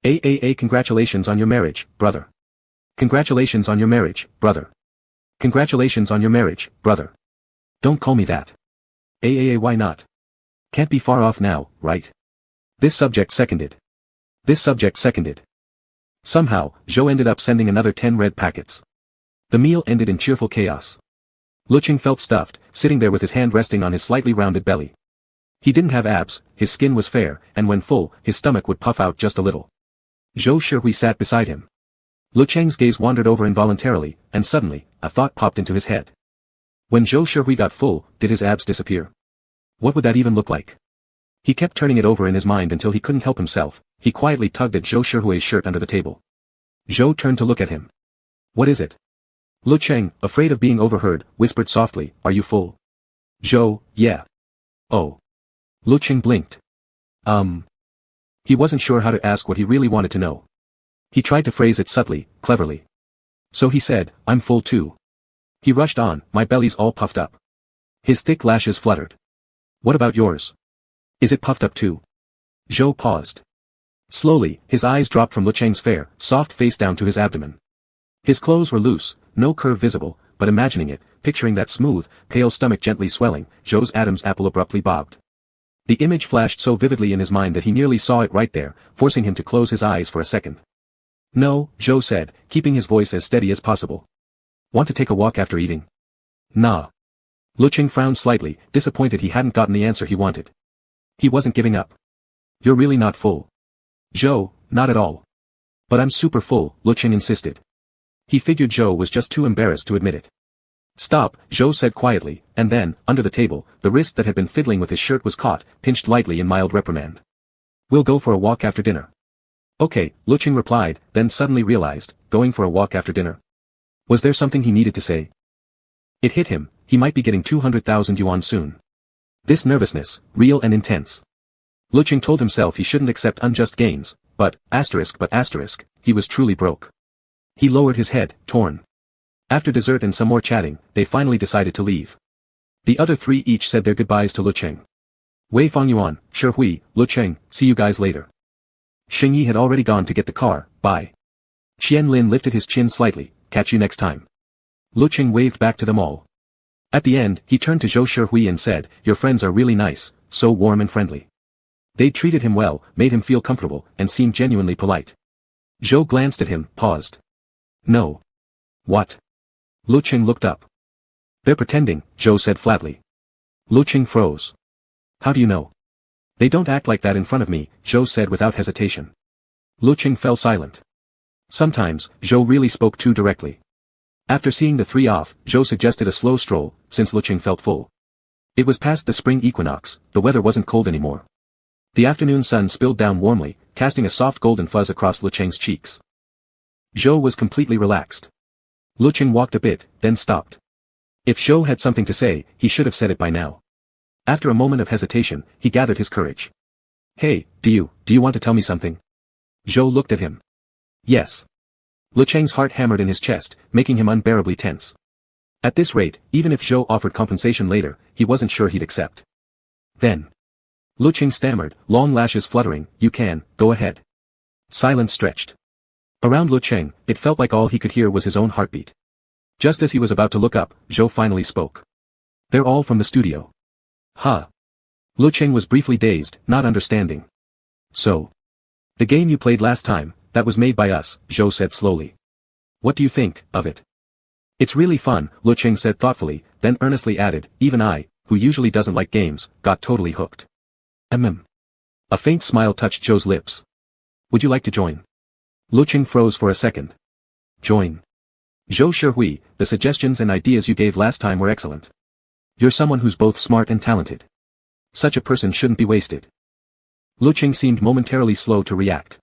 Congratulations on your marriage, brother. Congratulations on your marriage, brother. Congratulations on your marriage, brother. Don't call me that. Why not? Can't be far off now, right? This subject seconded. This subject seconded. Somehow, Zhou ended up sending another 10 red packets. The meal ended in cheerful chaos. Lecheng felt stuffed, sitting there with his hand resting on his slightly rounded belly. He didn't have abs, his skin was fair, and when full, his stomach would puff out just a little. Zhou Shihui sat beside him. Lecheng's gaze wandered over involuntarily, and suddenly, a thought popped into his head. When Zhou Shihui got full, did his abs disappear? What would that even look like? He kept turning it over in his mind until he couldn't help himself. He quietly tugged at Zhou Shihui's shirt under the table. Zhou turned to look at him. What is it? Lecheng, afraid of being overheard, whispered softly, "Are you full?" Zhou, "Yeah." "Oh." Lecheng blinked. He wasn't sure how to ask what he really wanted to know. He tried to phrase it subtly, cleverly. So he said, "I'm full too." He rushed on, "My belly's all puffed up." His thick lashes fluttered. "What about yours? Is it puffed up too?" Zhou paused. Slowly, his eyes dropped from Lecheng's fair, soft face down to his abdomen. His clothes were loose, no curve visible, but imagining it, picturing that smooth, pale stomach gently swelling, Zhou's Adam's apple abruptly bobbed. The image flashed so vividly in his mind that he nearly saw it right there, forcing him to close his eyes for a second. "No," Zhou said, keeping his voice as steady as possible. "Want to take a walk after eating?" "Nah." Lecheng frowned slightly, disappointed he hadn't gotten the answer he wanted. He wasn't giving up. "You're really not full." "Zhou, not at all." "But I'm super full," Lecheng insisted. He figured Zhou was just too embarrassed to admit it. "Stop," Zhou said quietly, and then, under the table, the wrist that had been fiddling with his shirt was caught, pinched lightly in mild reprimand. "We'll go for a walk after dinner." "Okay," Lecheng replied, then suddenly realized, going for a walk after dinner. Was there something he needed to say? It hit him, he might be getting 200,000 yuan soon. This nervousness, real and intense. Lecheng told himself he shouldn't accept unjust gains, but he was truly broke. He lowered his head, torn. After dessert and some more chatting, they finally decided to leave. The other three each said their goodbyes to Lecheng. Wei Fangyuan, Shihui, Lecheng, see you guys later. Xingyi had already gone to get the car, bye. Qianlin lifted his chin slightly, catch you next time. Lecheng waved back to them all. At the end, he turned to Zhou Shihui and said, your friends are really nice, so warm and friendly. They treated him well, made him feel comfortable, and seemed genuinely polite. Zhou glanced at him, paused. No. What? Lecheng looked up. They're pretending, Zhou said flatly. Lecheng froze. How do you know? They don't act like that in front of me, Zhou said without hesitation. Lecheng fell silent. Sometimes, Zhou really spoke too directly. After seeing the three off, Zhou suggested a slow stroll, since Lecheng felt full. It was past the spring equinox, the weather wasn't cold anymore. The afternoon sun spilled down warmly, casting a soft golden fuzz across Lecheng's cheeks. Zhou was completely relaxed. Lecheng walked a bit, then stopped. If Zhou had something to say, he should have said it by now. After a moment of hesitation, he gathered his courage. Hey, do you want to tell me something? Zhou looked at him. Yes. Lecheng's heart hammered in his chest, making him unbearably tense. At this rate, even if Zhou offered compensation later, he wasn't sure he'd accept. Then. Lecheng stammered, long lashes fluttering, "You can, go ahead." Silence stretched. Around Lecheng, it felt like all he could hear was his own heartbeat. Just as he was about to look up, Zhou finally spoke. "They're all from the studio." Huh. Lecheng was briefly dazed, not understanding. "So. The game you played last time, that was made by us," Zhou said slowly. "What do you think of it?" "It's really fun," Lecheng said thoughtfully, then earnestly added, "Even I, who usually doesn't like games, got totally hooked." A faint smile touched Zhou's lips. "Would you like to join?" Lecheng froze for a second. "Join?" "Zhou Shihui, the suggestions and ideas you gave last time were excellent. You're someone who's both smart and talented. Such a person shouldn't be wasted." Lecheng seemed momentarily slow to react.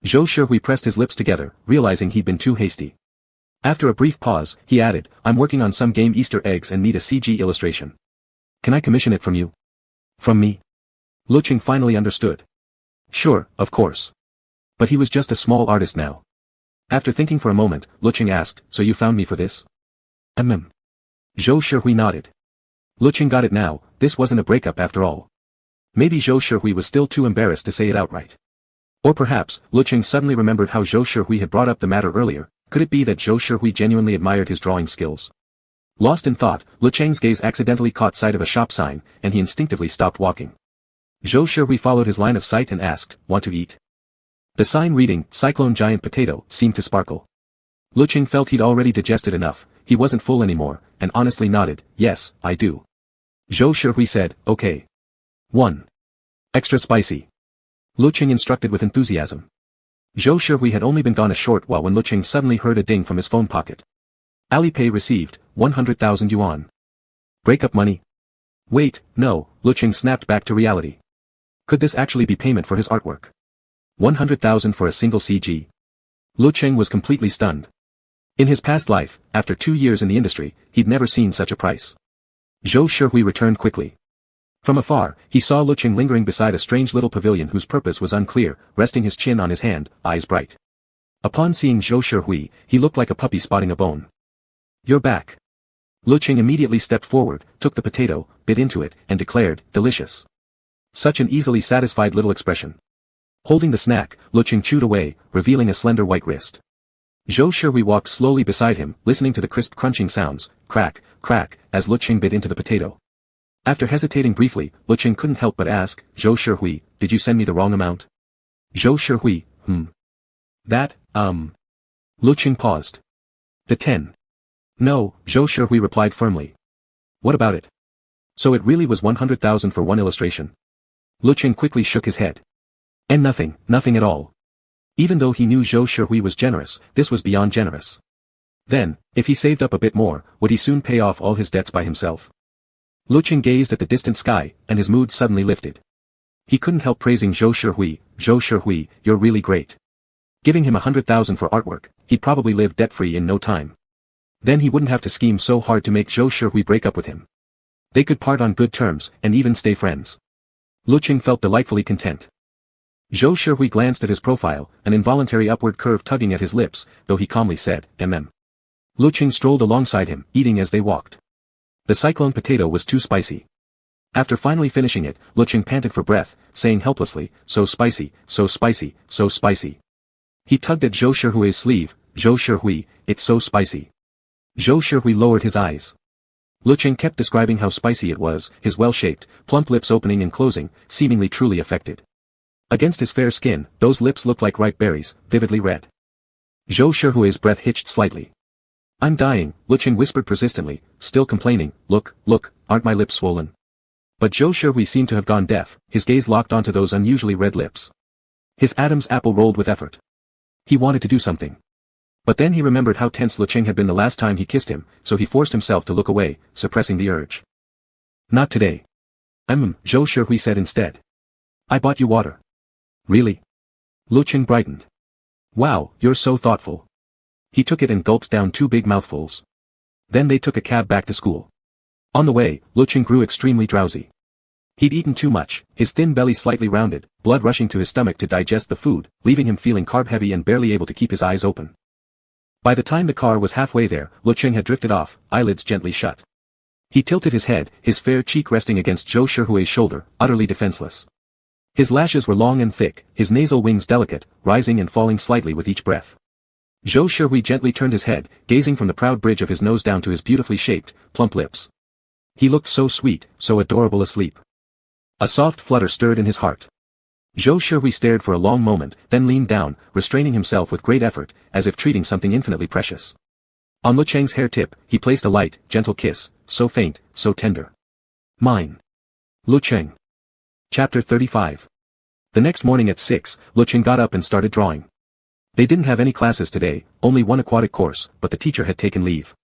Zhou Shihui pressed his lips together, realizing he'd been too hasty. After a brief pause, he added, "I'm working on some game Easter eggs and need a CG illustration. Can I commission it from you?" "From me?" Lecheng finally understood. "Sure, of course." But he was just a small artist now. After thinking for a moment, Lecheng asked, "So you found me for this?" Zhou Shihui nodded. Lecheng got it now, this wasn't a breakup after all. Maybe Zhou Shihui was still too embarrassed to say it outright. Or perhaps, Lecheng suddenly remembered how Zhou Shihui had brought up the matter earlier. Could it be that Zhou Shihui genuinely admired his drawing skills? Lost in thought, Lecheng's gaze accidentally caught sight of a shop sign, and he instinctively stopped walking. Zhou Shihui followed his line of sight and asked, "Want to eat?" The sign reading, "Cyclone Giant Potato," seemed to sparkle. Lecheng felt he'd already digested enough, he wasn't full anymore, and honestly nodded, "Yes, I do." Zhou Shihui said, "Okay. 1. Extra spicy." Lecheng instructed with enthusiasm. Zhou Shihui had only been gone a short while when Lecheng suddenly heard a ding from his phone pocket. Alipay received, 100,000 yuan. Breakup money? Wait, no, Lecheng snapped back to reality. Could this actually be payment for his artwork? 100,000 for a single CG? Lecheng was completely stunned. In his past life, after 2 years in the industry, he'd never seen such a price. Zhou Shihui returned quickly. From afar, he saw Lecheng lingering beside a strange little pavilion whose purpose was unclear, resting his chin on his hand, eyes bright. Upon seeing Zhou Shihui, he looked like a puppy spotting a bone. "You're back." Lecheng immediately stepped forward, took the potato, bit into it, and declared, "Delicious." Such an easily satisfied little expression. Holding the snack, Lecheng chewed away, revealing a slender white wrist. Zhou Shihui walked slowly beside him, listening to the crisp crunching sounds, crack, crack, as Lecheng bit into the potato. After hesitating briefly, Lecheng couldn't help but ask, "Zhou Shihui, did you send me the wrong amount?" Zhou Shihui, That, Lecheng paused. "The 10. No, Zhou Shihui replied firmly. "What about it?" "So it really was 100,000 for one illustration?" Lecheng quickly shook his head. "And nothing at all." Even though he knew Zhou Shihui was generous, this was beyond generous. Then, if he saved up a bit more, would he soon pay off all his debts by himself? Lecheng gazed at the distant sky, and his mood suddenly lifted. He couldn't help praising Zhou Shihui, "You're really great." Giving him 100,000 for artwork, he'd probably live debt-free in no time. Then he wouldn't have to scheme so hard to make Zhou Shihui break up with him. They could part on good terms, and even stay friends. Lecheng felt delightfully content. Zhou Shihui glanced at his profile, an involuntary upward curve tugging at his lips, though he calmly said, Lecheng strolled alongside him, eating as they walked. The cyclone potato was too spicy. After finally finishing it, Lecheng panted for breath, saying helplessly, "So spicy, so spicy, so spicy." He tugged at Zhou Shihui's sleeve, "Zhou Shihui, it's so spicy." Zhou Shihui lowered his eyes. Lecheng kept describing how spicy it was, his well-shaped, plump lips opening and closing, seemingly truly affected. Against his fair skin, those lips looked like ripe berries, vividly red. Zhou Shihui's breath hitched slightly. "I'm dying," Lecheng whispered persistently, still complaining, look, aren't my lips swollen?" But Zhou Shihui seemed to have gone deaf, his gaze locked onto those unusually red lips. His Adam's apple rolled with effort. He wanted to do something. But then he remembered how tense Lecheng had been the last time he kissed him, so he forced himself to look away, suppressing the urge. "Not today." Zhou Shihui said instead. "I bought you water." "Really?" Lecheng brightened. "Wow, you're so thoughtful." He took it and gulped down 2 big mouthfuls. Then they took a cab back to school. On the way, Lecheng grew extremely drowsy. He'd eaten too much, his thin belly slightly rounded, blood rushing to his stomach to digest the food, leaving him feeling carb-heavy and barely able to keep his eyes open. By the time the car was halfway there, Lecheng had drifted off, eyelids gently shut. He tilted his head, his fair cheek resting against Zhou Shihui's shoulder, utterly defenseless. His lashes were long and thick, his nasal wings delicate, rising and falling slightly with each breath. Zhou Shihui gently turned his head, gazing from the proud bridge of his nose down to his beautifully shaped, plump lips. He looked so sweet, so adorable asleep. A soft flutter stirred in his heart. Zhou Shihui stared for a long moment, then leaned down, restraining himself with great effort, as if treating something infinitely precious. On Lecheng's hair tip, he placed a light, gentle kiss, so faint, so tender. Mine. Lecheng. Chapter 35. The next morning at 6, Lecheng got up and started drawing. They didn't have any classes today, only one aquatic course, but the teacher had taken leave.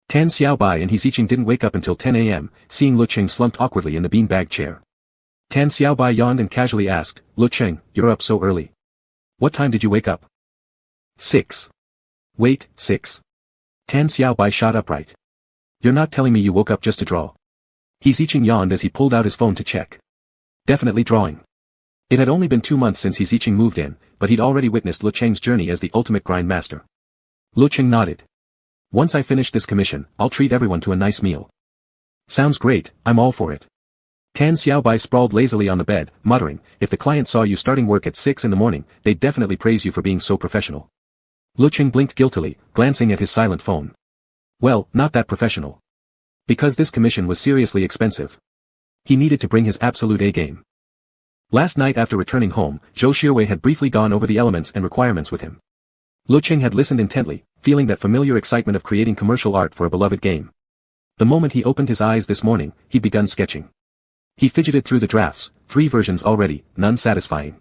Tan Xiaobai and Hehe didn't wake up until 10 a.m., seeing Lecheng slumped awkwardly in the beanbag chair. Tan Xiaobai yawned and casually asked, Lecheng, you're up so early. What time did you wake up? 6. Wait, 6. Tan Xiaobai shot upright. You're not telling me you woke up just to draw? Hehe yawned as he pulled out his phone to check. Definitely drawing. It had only been 2 months since Hehe moved in, but he'd already witnessed Lecheng's journey as the ultimate grind master. Lecheng nodded. Once I finish this commission, I'll treat everyone to a nice meal. Sounds great, I'm all for it. Tan Xiaobai sprawled lazily on the bed, muttering, if the client saw you starting work at 6 in the morning, they'd definitely praise you for being so professional. Lecheng blinked guiltily, glancing at his silent phone. Well, not that professional. Because this commission was seriously expensive. He needed to bring his absolute A-game. Last night after returning home, Zhou Shihui had briefly gone over the elements and requirements with him. Lecheng had listened intently, feeling that familiar excitement of creating commercial art for a beloved game. The moment he opened his eyes this morning, he'd begun sketching. He fidgeted through the drafts, 3 versions already, none satisfying.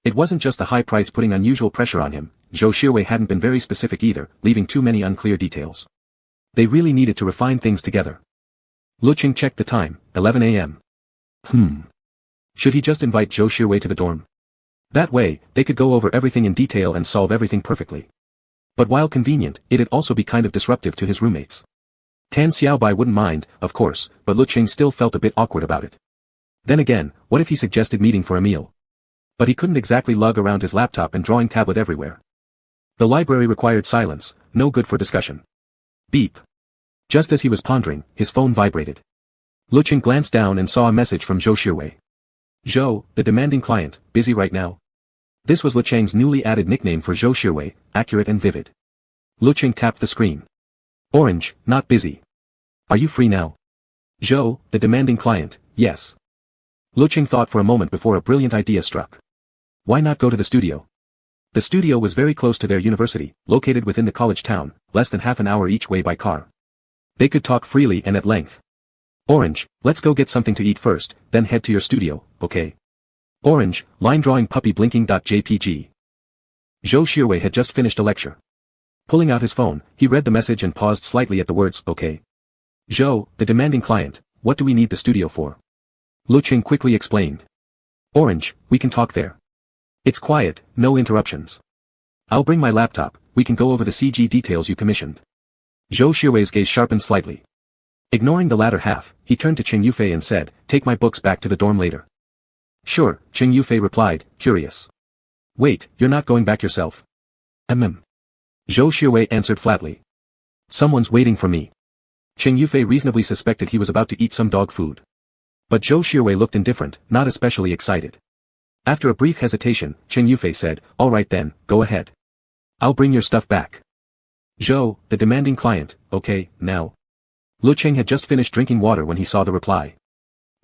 It wasn't just the high price putting unusual pressure on him, Zhou Shihui hadn't been very specific either, leaving too many unclear details. They really needed to refine things together. Lecheng checked the time, 11 a.m. Should he just invite Zhou Shihui to the dorm? That way, they could go over everything in detail and solve everything perfectly. But while convenient, it'd also be kind of disruptive to his roommates. Tan Xiaobai wouldn't mind, of course, but Lecheng still felt a bit awkward about it. Then again, what if he suggested meeting for a meal? But he couldn't exactly lug around his laptop and drawing tablet everywhere. The library required silence, no good for discussion. Beep. Just as he was pondering, his phone vibrated. Lecheng glanced down and saw a message from Zhou Shihui. Zhou, the demanding client, busy right now? This was Lecheng's newly added nickname for Zhou Shihui, accurate and vivid. Lecheng tapped the screen. Orange, not busy. Are you free now? Zhou, the demanding client, yes. Lecheng thought for a moment before a brilliant idea struck. Why not go to the studio? The studio was very close to their university, located within the college town, less than half an hour each way by car. They could talk freely and at length. Orange, let's go get something to eat first, then head to your studio, okay? Orange, line drawing puppy blinking.jpg. Zhou Shihui had just finished a lecture. Pulling out his phone, he read the message and paused slightly at the words, okay. Zhou, the demanding client, what do we need the studio for? Lecheng quickly explained. Orange, we can talk there. It's quiet, no interruptions. I'll bring my laptop, we can go over the CG details you commissioned. Zhou Shihui's gaze sharpened slightly. Ignoring the latter half, he turned to Cheng Yufei and said, take my books back to the dorm later. Sure, Cheng Yufei replied, curious. Wait, you're not going back yourself? Zhou Shihui answered flatly. Someone's waiting for me. Cheng Yufei reasonably suspected he was about to eat some dog food. But Zhou Shihui looked indifferent, not especially excited. After a brief hesitation, Cheng Yufei said, all right then, go ahead. I'll bring your stuff back. Zhou, the demanding client, okay, now. Lecheng had just finished drinking water when he saw the reply.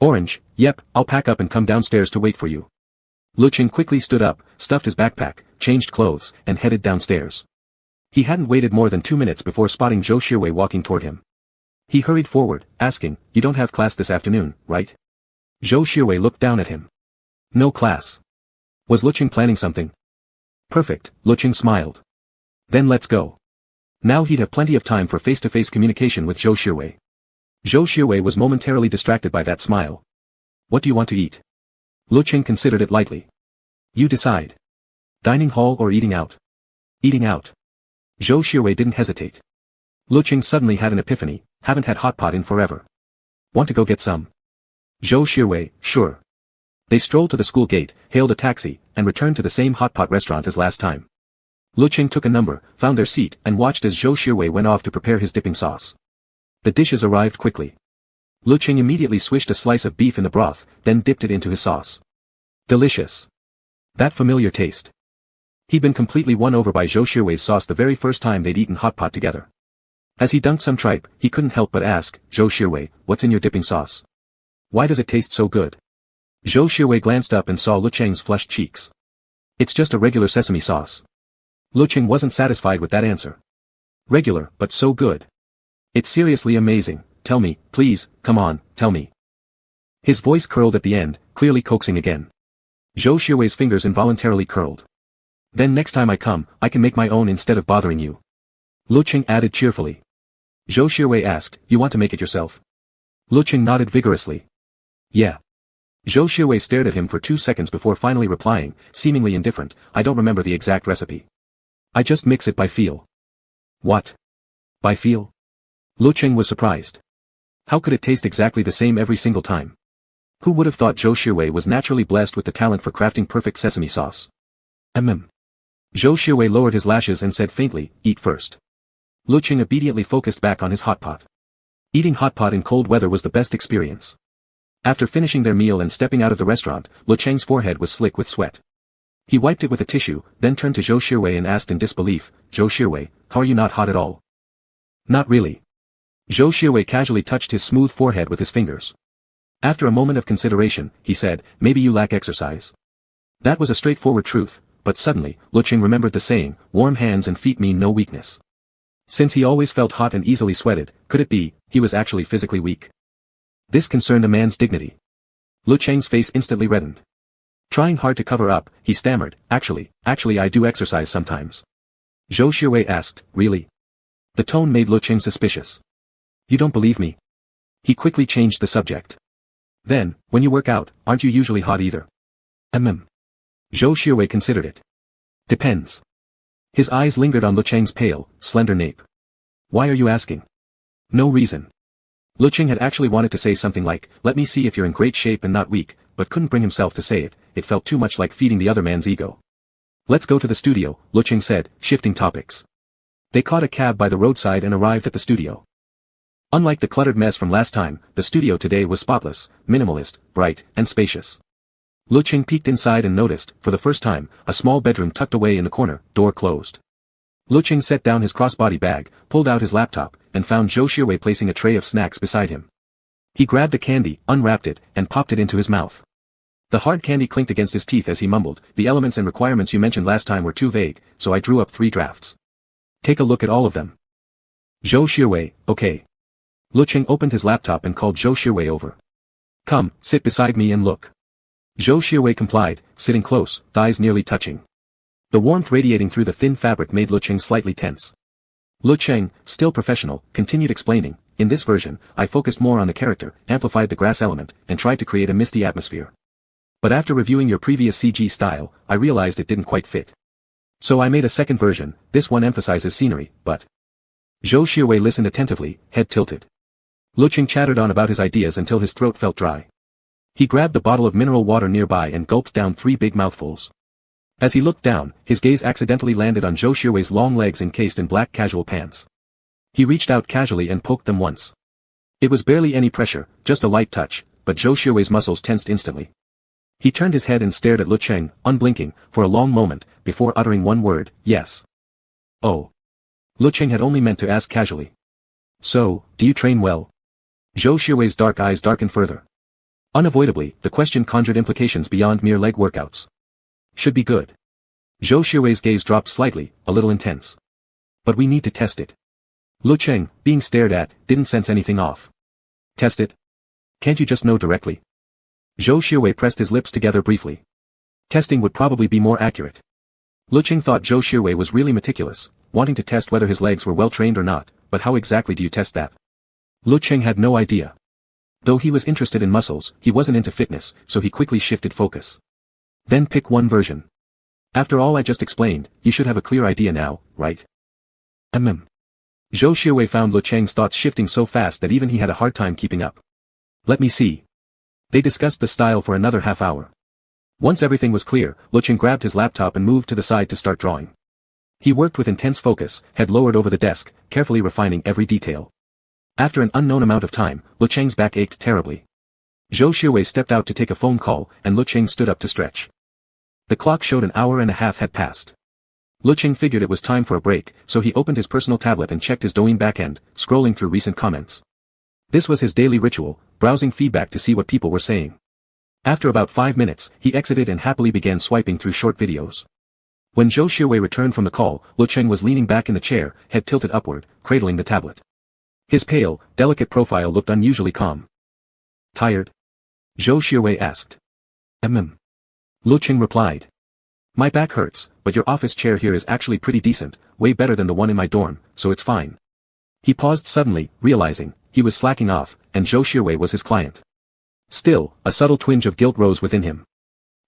Orange, yep, I'll pack up and come downstairs to wait for you. Lecheng quickly stood up, stuffed his backpack, changed clothes, and headed downstairs. He hadn't waited more than 2 minutes before spotting Zhou Shihui walking toward him. He hurried forward, asking, you don't have class this afternoon, right? Zhou Shihui looked down at him. No class. Was Lecheng planning something? Perfect, Lecheng smiled. Then let's go. Now he'd have plenty of time for face-to-face communication with Zhou Shihui. Zhou Shihui was momentarily distracted by that smile. What do you want to eat? Lecheng considered it lightly. You decide. Dining hall or eating out? Eating out. Zhou Shihui didn't hesitate. Lecheng suddenly had an epiphany, haven't had hot pot in forever. Want to go get some? Zhou Shirwei, sure. They strolled to the school gate, hailed a taxi, and returned to the same hot pot restaurant as last time. Lecheng took a number, found their seat, and watched as Zhou Shirwei went off to prepare his dipping sauce. The dishes arrived quickly. Lecheng immediately swished a slice of beef in the broth, then dipped it into his sauce. Delicious. That familiar taste. He'd been completely won over by Zhou Shirwei's sauce the very first time they'd eaten hot pot together. As he dunked some tripe, he couldn't help but ask, Zhou Shirwei, what's in your dipping sauce? Why does it taste so good? Zhou Shirwei glanced up and saw Lecheng's flushed cheeks. It's just a regular sesame sauce. Lecheng wasn't satisfied with that answer. Regular, but so good. It's seriously amazing, tell me, please, come on, tell me. His voice curled at the end, clearly coaxing again. Zhou Shirwei's fingers involuntarily curled. Then next time I come, I can make my own instead of bothering you. Lecheng added cheerfully. Zhou Shirwei asked, you want to make it yourself? Lecheng nodded vigorously. Yeah. Zhou Shirwei stared at him for 2 seconds before finally replying, seemingly indifferent, I don't remember the exact recipe. I just mix it by feel. What? By feel? Lecheng was surprised. How could it taste exactly the same every single time? Who would have thought Zhou Shirwei was naturally blessed with the talent for crafting perfect sesame sauce? Zhou Shirwei lowered his lashes and said faintly, eat first. Lecheng immediately focused back on his hot pot. Eating hot pot in cold weather was the best experience. After finishing their meal and stepping out of the restaurant, Lecheng's forehead was slick with sweat. He wiped it with a tissue, then turned to Zhou Shirwei and asked in disbelief, Zhou Shirwei, how are you not hot at all? Not really. Zhou Shirwei casually touched his smooth forehead with his fingers. After a moment of consideration, he said, maybe you lack exercise. That was a straightforward truth, but suddenly, Lecheng remembered the saying, warm hands and feet mean no weakness. Since he always felt hot and easily sweated, could it be, he was actually physically weak? This concerned a man's dignity. Lecheng's face instantly reddened. Trying hard to cover up, he stammered, actually I do exercise sometimes. Zhou Shirwei asked, really? The tone made Lecheng suspicious. You don't believe me? He quickly changed the subject. Then, when you work out, aren't you usually hot either? Zhou Shirwei considered it. Depends. His eyes lingered on Lecheng's pale, slender nape. Why are you asking? No reason. Lecheng had actually wanted to say something like, let me see if you're in great shape and not weak, but couldn't bring himself to say it, it felt too much like feeding the other man's ego. Let's go to the studio, Lecheng said, shifting topics. They caught a cab by the roadside and arrived at the studio. Unlike the cluttered mess from last time, the studio today was spotless, minimalist, bright, and spacious. Lecheng peeked inside and noticed, for the first time, a small bedroom tucked away in the corner, door closed. Lecheng set down his crossbody bag, pulled out his laptop, and found Zhou Shirwei placing a tray of snacks beside him. He grabbed the candy, unwrapped it, and popped it into his mouth. The hard candy clinked against his teeth as he mumbled, the elements and requirements you mentioned last time were too vague, so I drew up 3 drafts. Take a look at all of them. Zhou Shirwei, okay. Lecheng opened his laptop and called Zhou Shirwei over. Come, sit beside me and look. Zhou Shirwei complied, sitting close, thighs nearly touching. The warmth radiating through the thin fabric made Lecheng slightly tense. Lecheng, still professional, continued explaining, in this version, I focused more on the character, amplified the grass element, and tried to create a misty atmosphere. But after reviewing your previous CG style, I realized it didn't quite fit. So I made a second version, this one emphasizes scenery, but... Zhou Shirwei listened attentively, head tilted. Lecheng chattered on about his ideas until his throat felt dry. He grabbed the bottle of mineral water nearby and gulped down 3 big mouthfuls. As he looked down, his gaze accidentally landed on Zhou Shirwei's long legs encased in black casual pants. He reached out casually and poked them once. It was barely any pressure, just a light touch, but Zhou Shirwei's muscles tensed instantly. He turned his head and stared at Lecheng, unblinking, for a long moment, before uttering one word, yes. Oh. Lecheng had only meant to ask casually. So, do you train well? Zhou Shirwei's dark eyes darkened further. Unavoidably, the question conjured implications beyond mere leg workouts. Should be good. Zhou Shirwei's gaze dropped slightly, a little intense. But we need to test it. Lecheng, being stared at, didn't sense anything off. Test it? Can't you just know directly? Zhou Shirwei pressed his lips together briefly. Testing would probably be more accurate. Lecheng thought Zhou Shirwei was really meticulous, wanting to test whether his legs were well trained or not, but how exactly do you test that? Lecheng had no idea. Though he was interested in muscles, he wasn't into fitness, so he quickly shifted focus. Then pick one version. After all I just explained, you should have a clear idea now, right? Zhou Shirwei found Lecheng's thoughts shifting so fast that even he had a hard time keeping up. Let me see. They discussed the style for another half hour. Once everything was clear, Lecheng grabbed his laptop and moved to the side to start drawing. He worked with intense focus, head lowered over the desk, carefully refining every detail. After an unknown amount of time, Lecheng's back ached terribly. Zhou Xiaowei stepped out to take a phone call, and Lecheng stood up to stretch. The clock showed an hour and a half had passed. Lecheng figured it was time for a break, so he opened his personal tablet and checked his Douyin backend, scrolling through recent comments. This was his daily ritual, browsing feedback to see what people were saying. After about 5 minutes, he exited and happily began swiping through short videos. When Zhou Xiaowei returned from the call, Lecheng was leaning back in the chair, head tilted upward, cradling the tablet. His pale, delicate profile looked unusually calm. Tired? Zhou Xiaowei asked. Lecheng replied. My back hurts, but your office chair here is actually pretty decent, way better than the one in my dorm, so it's fine. He paused suddenly, realizing he was slacking off, and Zhou Xiaowei was his client. Still, a subtle twinge of guilt rose within him.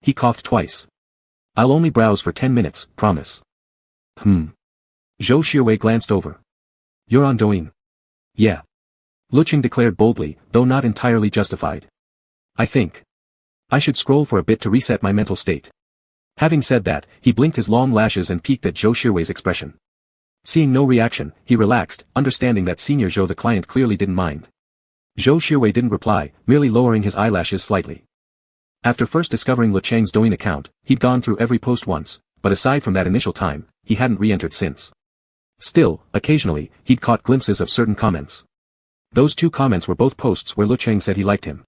He coughed twice. I'll only browse for 10 minutes, promise. Zhou Xiaowei glanced over. You're on Douyin. Yeah. Lecheng declared boldly, though not entirely justified. I think I should scroll for a bit to reset my mental state. Having said that, he blinked his long lashes and peeked at Zhou Xiaowei's expression. Seeing no reaction, he relaxed, understanding that Senior Zhou the client clearly didn't mind. Zhou Xiaowei didn't reply, merely lowering his eyelashes slightly. After first discovering Lecheng's Douyin account, he'd gone through every post once, but aside from that initial time, he hadn't re-entered since. Still, occasionally, he'd caught glimpses of certain comments. Those 2 comments were both posts where Lecheng said he liked him.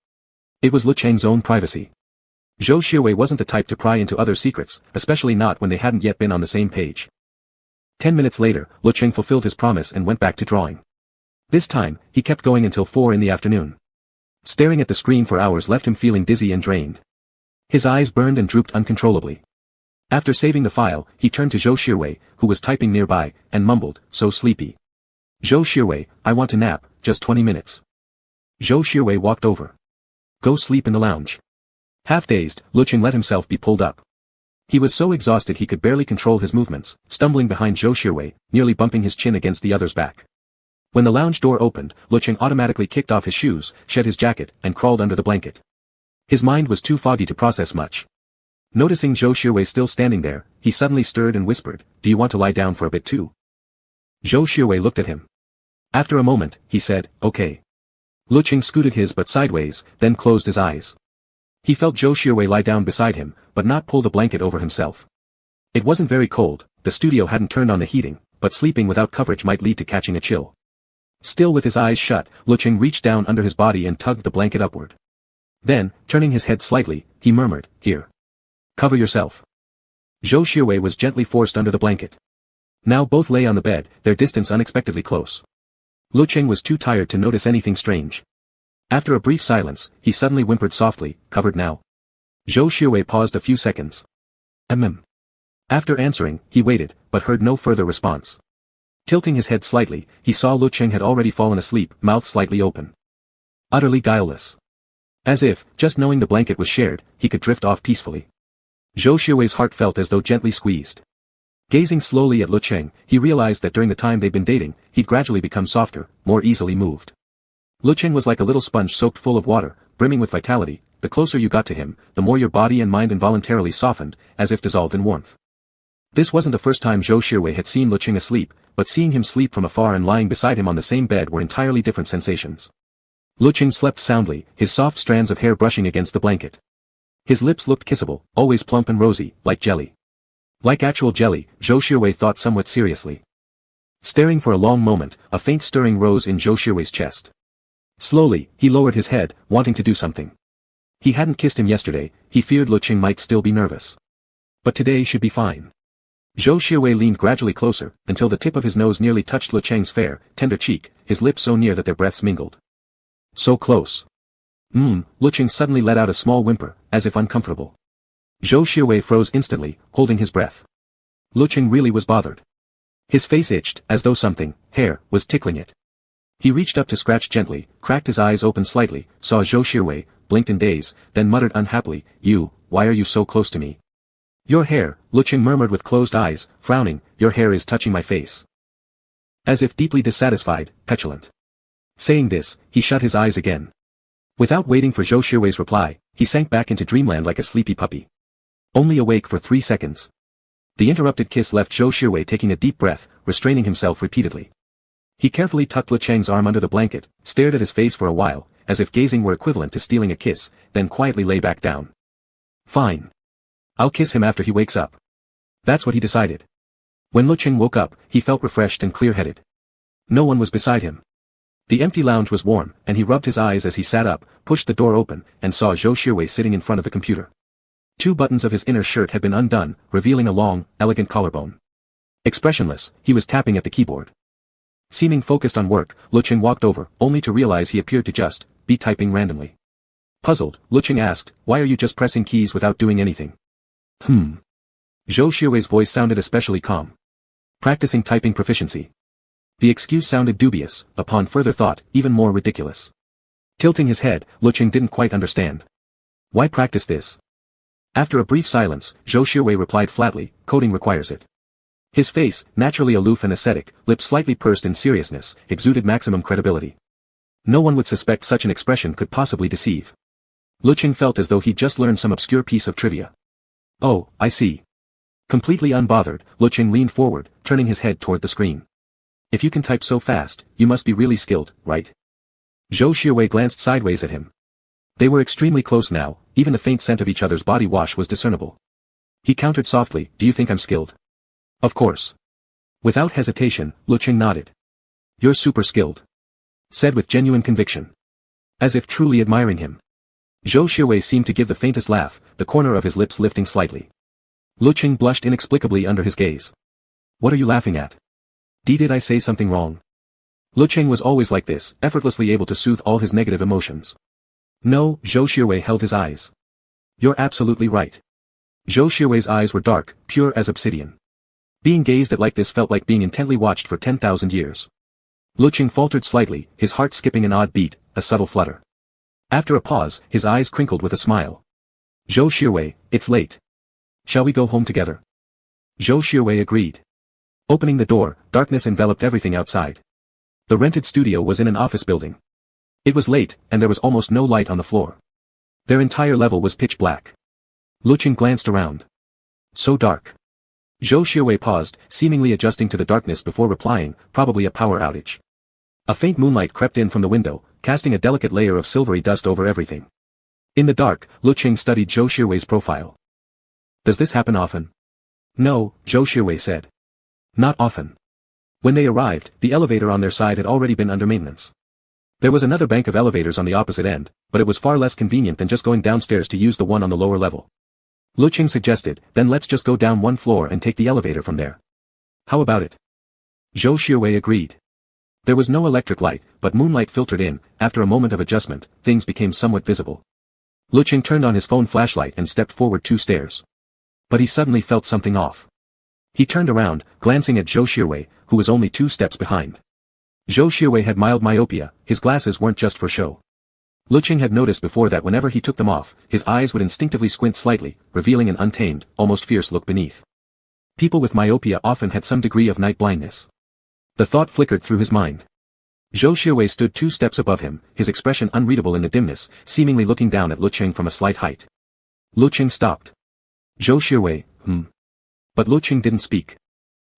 It was Lecheng's own privacy. Zhou Xiaowei wasn't the type to pry into other secrets, especially not when they hadn't yet been on the same page. 10 minutes later, Lecheng fulfilled his promise and went back to drawing. This time, he kept going until 4 in the afternoon. Staring at the screen for hours left him feeling dizzy and drained. His eyes burned and drooped uncontrollably. After saving the file, he turned to Zhou Xiaowei, who was typing nearby, and mumbled, so sleepy. Zhou Xiaowei, I want to nap, just 20 minutes. Zhou Xiaowei walked over. Go sleep in the lounge. Half-dazed, Lecheng let himself be pulled up. He was so exhausted he could barely control his movements, stumbling behind Zhou Xiaowei, nearly bumping his chin against the other's back. When the lounge door opened, Lecheng automatically kicked off his shoes, shed his jacket, and crawled under the blanket. His mind was too foggy to process much. Noticing Zhou Xiaowei still standing there, he suddenly stirred and whispered, Do you want to lie down for a bit too? Zhou Xiaowei looked at him. After a moment, he said, okay. Lecheng scooted his butt sideways, then closed his eyes. He felt Zhou Xiaowei lie down beside him, but not pull the blanket over himself. It wasn't very cold, the studio hadn't turned on the heating, but sleeping without coverage might lead to catching a chill. Still with his eyes shut, Lecheng reached down under his body and tugged the blanket upward. Then, turning his head slightly, he murmured, Here. Cover yourself. Zhou Xiaowei was gently forced under the blanket. Now both lay on the bed, their distance unexpectedly close. Lecheng was too tired to notice anything strange. After a brief silence, he suddenly whimpered softly, Covered now? Zhou Xiaowei paused a few seconds. After answering, he waited, but heard no further response. Tilting his head slightly, he saw Lecheng had already fallen asleep, mouth slightly open. Utterly guileless. As if, just knowing the blanket was shared, he could drift off peacefully. Zhou Xiaowei's heart felt as though gently squeezed. Gazing slowly at Lecheng, he realized that during the time they'd been dating, he'd gradually become softer, more easily moved. Lecheng was like a little sponge soaked full of water, brimming with vitality. The closer you got to him, the more your body and mind involuntarily softened, as if dissolved in warmth. This wasn't the first time Zhou Xiaowei had seen Lecheng asleep, but seeing him sleep from afar and lying beside him on the same bed were entirely different sensations. Lecheng slept soundly, his soft strands of hair brushing against the blanket. His lips looked kissable, always plump and rosy, like jelly. Like actual jelly, Zhou Xiaowei thought somewhat seriously. Staring for a long moment, a faint stirring rose in Zhou Xiaowei's chest. Slowly, he lowered his head, wanting to do something. He hadn't kissed him yesterday, he feared Lecheng might still be nervous. But today should be fine. Zhou Xiaowei leaned gradually closer, until the tip of his nose nearly touched Lecheng's fair, tender cheek, his lips so near that their breaths mingled. So close. Lecheng suddenly let out a small whimper, as if uncomfortable. Zhou Xiaowei froze instantly, holding his breath. Lecheng really was bothered. His face itched, as though something, hair, was tickling it. He reached up to scratch gently, cracked his eyes open slightly, saw Zhou Xiaowei, blinked in daze, then muttered unhappily, Why are you so close to me? Your hair, Lecheng murmured with closed eyes, frowning, your hair is touching my face. As if deeply dissatisfied, petulant. Saying this, he shut his eyes again. Without waiting for Zhou Shiwei's reply, he sank back into dreamland like a sleepy puppy. Only awake for 3 seconds. The interrupted kiss left Zhou Shiwei taking a deep breath, restraining himself repeatedly. He carefully tucked Lecheng's arm under the blanket, stared at his face for a while, as if gazing were equivalent to stealing a kiss, then quietly lay back down. Fine. I'll kiss him after he wakes up. That's what he decided. When Lecheng woke up, he felt refreshed and clear-headed. No one was beside him. The empty lounge was warm, and he rubbed his eyes as he sat up, pushed the door open, and saw Zhou Shiwei sitting in front of the computer. 2 buttons of his inner shirt had been undone, revealing a long, elegant collarbone. Expressionless, he was tapping at the keyboard. Seeming focused on work, Lecheng walked over, only to realize he appeared to just be typing randomly. Puzzled, Lecheng asked, "Why are you just pressing keys without doing anything?" Zhou Shiwei's voice sounded especially calm. Practicing typing proficiency. The excuse sounded dubious, upon further thought, even more ridiculous. Tilting his head, Lecheng didn't quite understand. Why practice this? After a brief silence, Zhou Shiwei replied flatly, "Coding requires it." His face, naturally aloof and ascetic, lips slightly pursed in seriousness, exuded maximum credibility. No one would suspect such an expression could possibly deceive. Lecheng felt as though he'd just learned some obscure piece of trivia. Oh, I see. Completely unbothered, Lecheng leaned forward, turning his head toward the screen. If you can type so fast, you must be really skilled, right? Zhou Shiwei glanced sideways at him. They were extremely close now, even the faint scent of each other's body wash was discernible. He countered softly, "Do you think I'm skilled?" "Of course." Without hesitation, Lecheng nodded. "You're super skilled," said with genuine conviction. As if truly admiring him. Zhou Shiwei seemed to give the faintest laugh, the corner of his lips lifting slightly. Lecheng blushed inexplicably under his gaze. "What are you laughing at? Did I say something wrong?" Lecheng was always like this, effortlessly able to soothe all his negative emotions. "No," Zhou Shiwei held his eyes. "You're absolutely right." Zhou Shiwei's eyes were dark, pure as obsidian. Being gazed at like this felt like being intently watched for 10,000 years. Lecheng faltered slightly, his heart skipping an odd beat, a subtle flutter. After a pause, his eyes crinkled with a smile. "Zhou Shiwei, it's late. Shall we go home together?" Zhou Shiwei agreed. Opening the door, darkness enveloped everything outside. The rented studio was in an office building. It was late, and there was almost no light on the floor. Their entire level was pitch black. Lecheng glanced around. So dark. Zhou Shiwei paused, seemingly adjusting to the darkness before replying, "Probably a power outage." A faint moonlight crept in from the window, casting a delicate layer of silvery dust over everything. In the dark, Lecheng studied Zhou Shiwei's profile. "Does this happen often?" "No," Zhou Shiwei said. "Not often." When they arrived, the elevator on their side had already been under maintenance. There was another bank of elevators on the opposite end, but it was far less convenient than just going downstairs to use the one on the lower level. Lecheng suggested, "Then let's just go down one floor and take the elevator from there." "How about it?" Zhou Shiwei agreed. There was no electric light, but moonlight filtered in. After a moment of adjustment, things became somewhat visible. Lecheng turned on his phone flashlight and stepped forward 2 stairs. But he suddenly felt something off. He turned around, glancing at Zhou Shiwei, who was only 2 steps behind. Zhou Shiwei had mild myopia, his glasses weren't just for show. Lecheng had noticed before that whenever he took them off, his eyes would instinctively squint slightly, revealing an untamed, almost fierce look beneath. People with myopia often had some degree of night blindness. The thought flickered through his mind. Zhou Shiwei stood 2 steps above him, his expression unreadable in the dimness, seemingly looking down at Lecheng from a slight height. Lecheng stopped. Zhou Shiwei, But Lecheng didn't speak.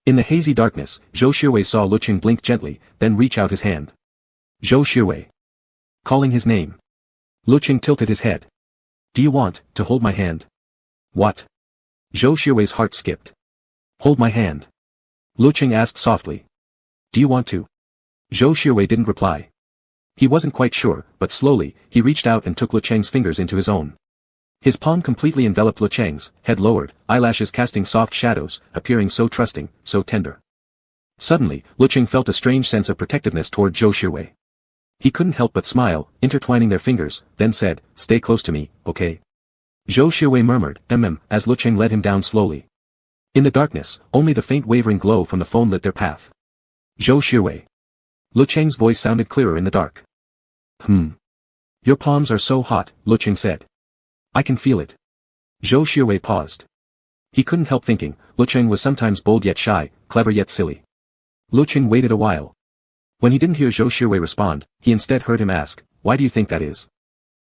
In the hazy darkness, Zhou Shiwei saw Lecheng blink gently, then reach out his hand. Zhou Shiwei. Calling his name. Lecheng tilted his head. "Do you want to hold my hand?" "What?" Zhou Shiwei's heart skipped. "Hold my hand." Lecheng asked softly. "Do you want to?" Zhou Shiwei didn't reply. He wasn't quite sure, but slowly, he reached out and took Lecheng's fingers into his own. His palm completely enveloped Lecheng's, head lowered, eyelashes casting soft shadows, appearing so trusting, so tender. Suddenly, Lecheng felt a strange sense of protectiveness toward Zhou Shiwei. He couldn't help but smile, intertwining their fingers, then said, "Stay close to me, okay?" Zhou Shiwei murmured, as Lecheng led him down slowly. In the darkness, only the faint wavering glow from the phone lit their path. "Zhou Shiwei." Lecheng's voice sounded clearer in the dark. Your palms are so hot," Lecheng said. "I can feel it." Zhou Shiwei paused. He couldn't help thinking, Lecheng was sometimes bold yet shy, clever yet silly. Lecheng waited a while. When he didn't hear Zhou Shiwei respond, he instead heard him ask, "Why do you think that is?"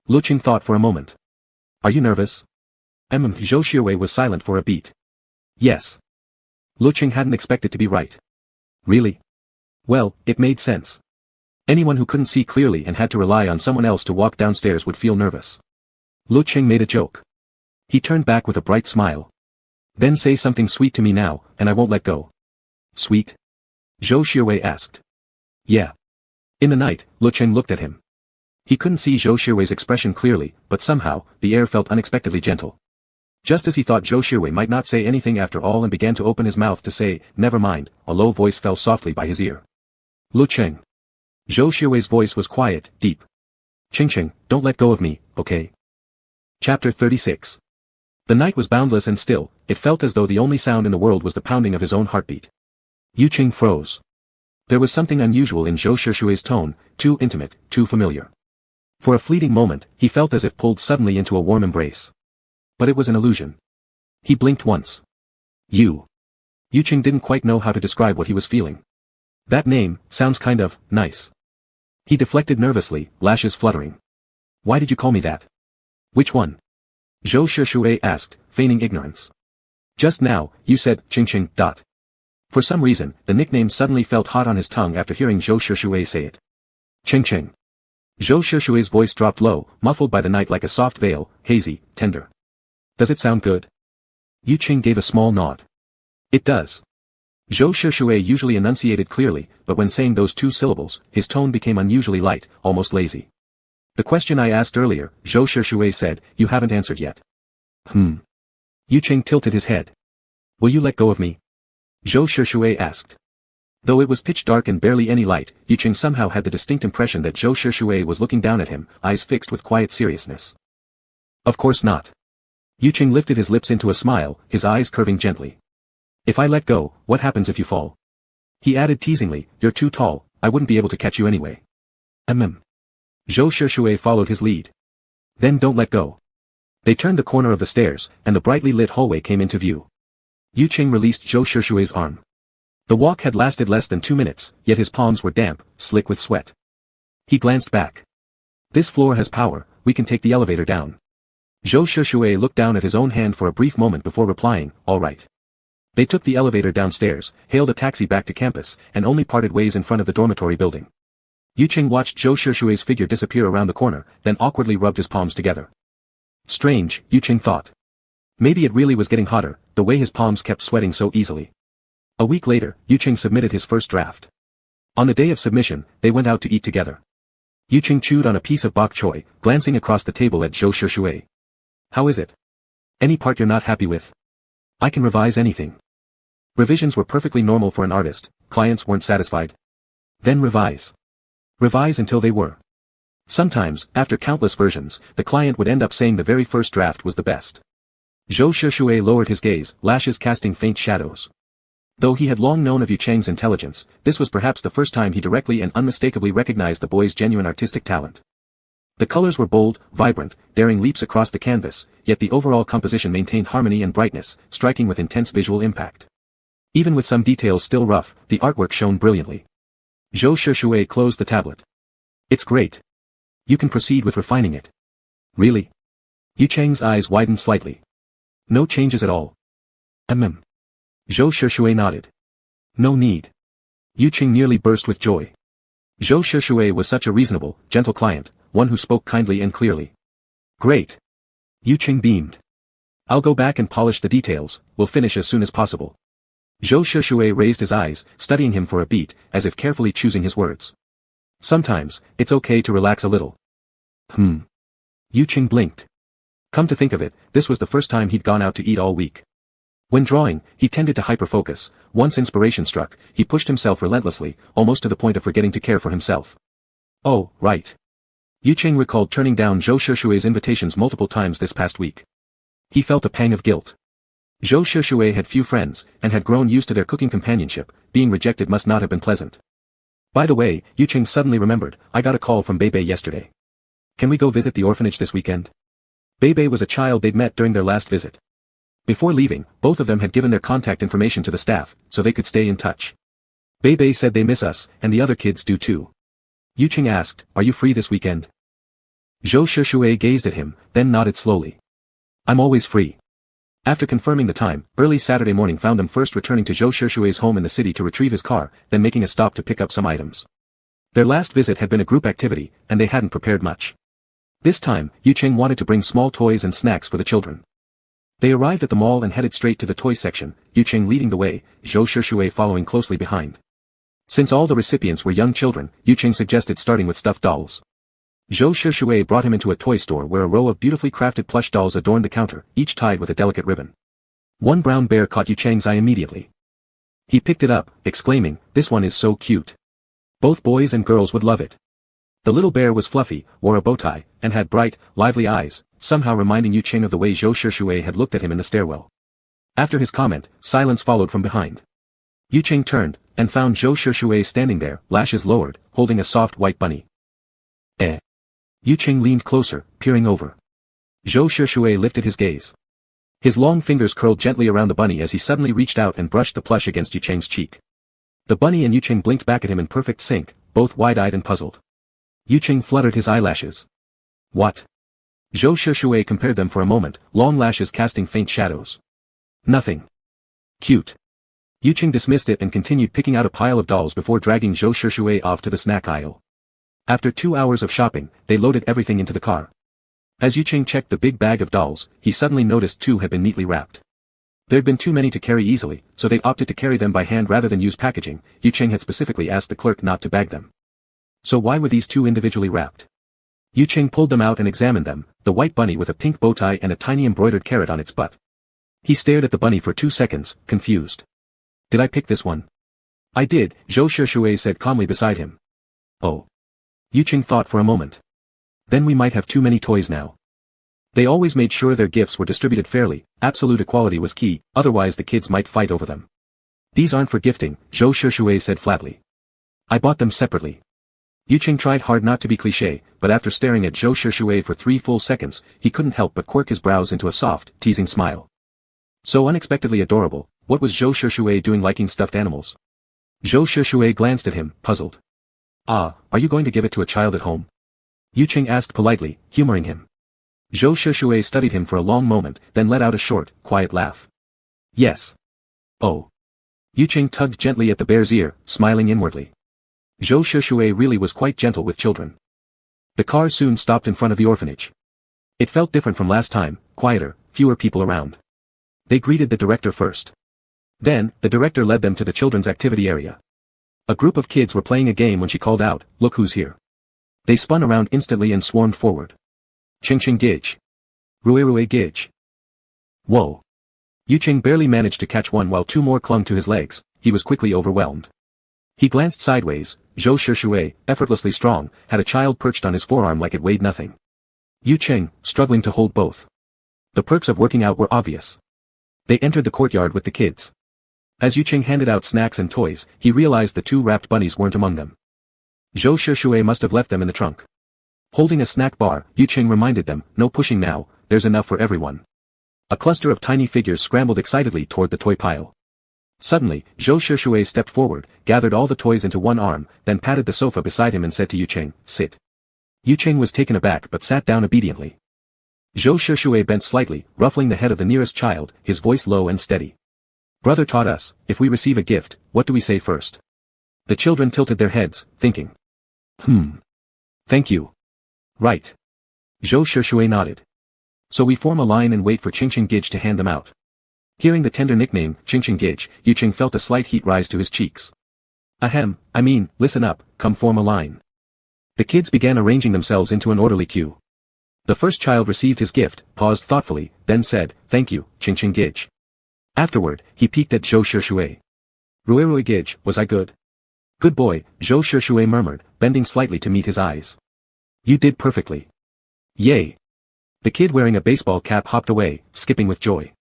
Lecheng thought for a moment. Are you nervous? Zhou Xuewei was silent for a beat. Yes. Lecheng hadn't expected to be right. Really? Well, it made sense. Anyone who couldn't see clearly and had to rely on someone else to walk downstairs would feel nervous. Lecheng made a joke. He turned back with a bright smile. Then say something sweet to me now, and I won't let go. Sweet? Zhou Xuewei asked. Yeah. In the night, Lecheng looked at him. He couldn't see Zhou Xuewei's expression clearly, but somehow, the air felt unexpectedly gentle. Just as he thought Zhou Xuewei might not say anything after all and began to open his mouth to say, never mind, a low voice fell softly by his ear. Lecheng. Zhou Xuewei's voice was quiet, deep. Ching, don't let go of me, okay? Chapter 36. The night was boundless and still, it felt as though the only sound in the world was the pounding of his own heartbeat. Ching froze. There was something unusual in Zhou Xuewei's tone, too intimate, too familiar. For a fleeting moment, he felt as if pulled suddenly into a warm embrace. But it was an illusion. He blinked once. Ching didn't quite know how to describe what he was feeling. That name sounds kind of nice. He deflected nervously, lashes fluttering. Why did you call me that? Which one? Zhou Xuewei asked, feigning ignorance. Just now, you said Ching. For some reason, the nickname suddenly felt hot on his tongue after hearing Zhou Xuewei say it. Ching. Zhou Xuewei's voice dropped low, muffled by the night like a soft veil, hazy, tender. Does it sound good? Ching gave a small nod. It does. Zhou Xuewei usually enunciated clearly, but when saying those two syllables, his tone became unusually light, almost lazy. The question I asked earlier, Zhou Xuewei said, you haven't answered yet. Ching tilted his head. Will you let go of me? Zhou Xuewei asked. Though it was pitch dark and barely any light, Ching somehow had the distinct impression that Zhou Xuewei was looking down at him, eyes fixed with quiet seriousness. Of course not. Ching lifted his lips into a smile, his eyes curving gently. If I let go, what happens if you fall? He added teasingly, you're too tall, I wouldn't be able to catch you anyway. Zhou Xuewei followed his lead. Then don't let go. They turned the corner of the stairs, and the brightly lit hallway came into view. Ching released Zhou Xuewei's arm. The walk had lasted less than 2 minutes, yet his palms were damp, slick with sweat. He glanced back. This floor has power, we can take the elevator down. Zhou Xuewei looked down at his own hand for a brief moment before replying, all right. They took the elevator downstairs, hailed a taxi back to campus, and only parted ways in front of the dormitory building. Ching watched Zhou Xuewei's figure disappear around the corner, then awkwardly rubbed his palms together. Strange, Ching thought. Maybe it really was getting hotter, the way his palms kept sweating so easily. A week later, Ching submitted his first draft. On the day of submission, they went out to eat together. Ching chewed on a piece of bok choy, glancing across the table at Zhou Xuewei. How is it? Any part you're not happy with? I can revise anything. Revisions were perfectly normal for an artist, clients weren't satisfied. Then revise. Revise until they were. Sometimes, after countless versions, the client would end up saying the very first draft was the best. Zhou Xuewei lowered his gaze, lashes casting faint shadows. Though he had long known of Cheng's intelligence, this was perhaps the first time he directly and unmistakably recognized the boy's genuine artistic talent. The colors were bold, vibrant, daring leaps across the canvas, yet the overall composition maintained harmony and brightness, striking with intense visual impact. Even with some details still rough, the artwork shone brilliantly. Zhou Xuewei closed the tablet. It's great. You can proceed with refining it. Really? Cheng's eyes widened slightly. No changes at all. Zhou Xuewei nodded. No need. Cheng nearly burst with joy. Zhou Xuewei was such a reasonable, gentle client, one who spoke kindly and clearly. Great. Cheng beamed. I'll go back and polish the details, we'll finish as soon as possible. Zhou Xuewei raised his eyes, studying him for a beat, as if carefully choosing his words. Sometimes, it's okay to relax a little. Cheng blinked. Come to think of it, this was the first time he'd gone out to eat all week. When drawing, he tended to hyperfocus. Once inspiration struck, he pushed himself relentlessly, almost to the point of forgetting to care for himself. Oh, right. Cheng recalled turning down Zhou Xuewei's invitations multiple times this past week. He felt a pang of guilt. Zhou Xuewei had few friends, and had grown used to their cooking companionship, being rejected must not have been pleasant. By the way, Cheng suddenly remembered, I got a call from Bebe yesterday. Can we go visit the orphanage this weekend? Bebe was a child they'd met during their last visit. Before leaving, both of them had given their contact information to the staff, so they could stay in touch. Bebe said they miss us, and the other kids do too. Cheng asked, are you free this weekend? Zhou Shushui gazed at him, then nodded slowly. I'm always free. After confirming the time, early Saturday morning found them first returning to Zhou Shushui's home in the city to retrieve his car, then making a stop to pick up some items. Their last visit had been a group activity, and they hadn't prepared much. This time, Lecheng wanted to bring small toys and snacks for the children. They arrived at the mall and headed straight to the toy section, Lecheng leading the way, Zhou Shushui following closely behind. Since all the recipients were young children, Lecheng suggested starting with stuffed dolls. Zhou Shushui brought him into a toy store where a row of beautifully crafted plush dolls adorned the counter, each tied with a delicate ribbon. One brown bear caught Lecheng's eye immediately. He picked it up, exclaiming, "This one is so cute. Both boys and girls would love it." The little bear was fluffy, wore a bow tie, and had bright, lively eyes, somehow reminding Lecheng of the way Zhou Shushui had looked at him in the stairwell. After his comment, silence followed from behind. Lecheng turned, and found Zhou Shushui standing there, lashes lowered, holding a soft white bunny. Lecheng leaned closer, peering over. Zhou Shushui lifted his gaze. His long fingers curled gently around the bunny as he suddenly reached out and brushed the plush against Lecheng's cheek. The bunny and Lecheng blinked back at him in perfect sync, both wide-eyed and puzzled. Lecheng fluttered his eyelashes. What? Zhou Shushui compared them for a moment, long lashes casting faint shadows. Nothing. Cute. Lecheng dismissed it and continued picking out a pile of dolls before dragging Zhou Shushui off to the snack aisle. After 2 hours of shopping, they loaded everything into the car. As Lecheng checked the big bag of dolls, he suddenly noticed 2 had been neatly wrapped. There'd been too many to carry easily, so they opted to carry them by hand rather than use packaging. Lecheng had specifically asked the clerk not to bag them. So why were these 2 individually wrapped? Lecheng pulled them out and examined them, the white bunny with a pink bow tie and a tiny embroidered carrot on its butt. He stared at the bunny for 2 seconds, confused. Did I pick this one? I did, Zhou Shushui said calmly beside him. Oh. Lecheng thought for a moment. Then we might have too many toys now. They always made sure their gifts were distributed fairly, absolute equality was key, otherwise the kids might fight over them. These aren't for gifting, Zhou Shushui said flatly. I bought them separately. Lecheng tried hard not to be cliché, but after staring at Zhou Shushui for 3 full seconds, he couldn't help but quirk his brows into a soft, teasing smile. So unexpectedly adorable, what was Zhou Shushui doing liking stuffed animals? Zhou Shushui glanced at him, puzzled. Ah, are you going to give it to a child at home? Lecheng asked politely, humoring him. Zhou Shushui studied him for a long moment, then let out a short, quiet laugh. Yes. Oh. Lecheng tugged gently at the bear's ear, smiling inwardly. Zhou Shushui really was quite gentle with children. The car soon stopped in front of the orphanage. It felt different from last time, quieter, fewer people around. They greeted the director first. Then, the director led them to the children's activity area. A group of kids were playing a game when she called out, "Look who's here." They spun around instantly and swarmed forward. Ching Ching Gidge. Rue Gidge. Whoa. Lecheng barely managed to catch one while 2 more clung to his legs, he was quickly overwhelmed. He glanced sideways, Zhou Shushui, effortlessly strong, had a child perched on his forearm like it weighed nothing. Lecheng, struggling to hold both. The perks of working out were obvious. They entered the courtyard with the kids. As Lecheng handed out snacks and toys, he realized the 2 wrapped bunnies weren't among them. Zhou Shushui must have left them in the trunk. Holding a snack bar, Lecheng reminded them, "No pushing now, there's enough for everyone." A cluster of tiny figures scrambled excitedly toward the toy pile. Suddenly, Zhou Shushui stepped forward, gathered all the toys into one arm, then patted the sofa beside him and said to Lecheng, "Sit." Lecheng was taken aback but sat down obediently. Zhou Shushui bent slightly, ruffling the head of the nearest child, his voice low and steady. "Brother taught us, if we receive a gift, what do we say first?" The children tilted their heads, thinking. Thank you. Right. Zhou Shushui nodded. So we form a line and wait for Ching Ching Gidge to hand them out. Hearing the tender nickname, Ching Ching Gidge, Lecheng felt a slight heat rise to his cheeks. Ahem, listen up, come form a line. The kids began arranging themselves into an orderly queue. The first child received his gift, paused thoughtfully, then said, "Thank you, Ching Ching Gidge." Afterward, he peeked at Zhou Shushui. "Rue Gidge, was I good?" "Good boy," Zhou Shushui murmured, bending slightly to meet his eyes. "You did perfectly." "Yay." The kid wearing a baseball cap hopped away, skipping with joy.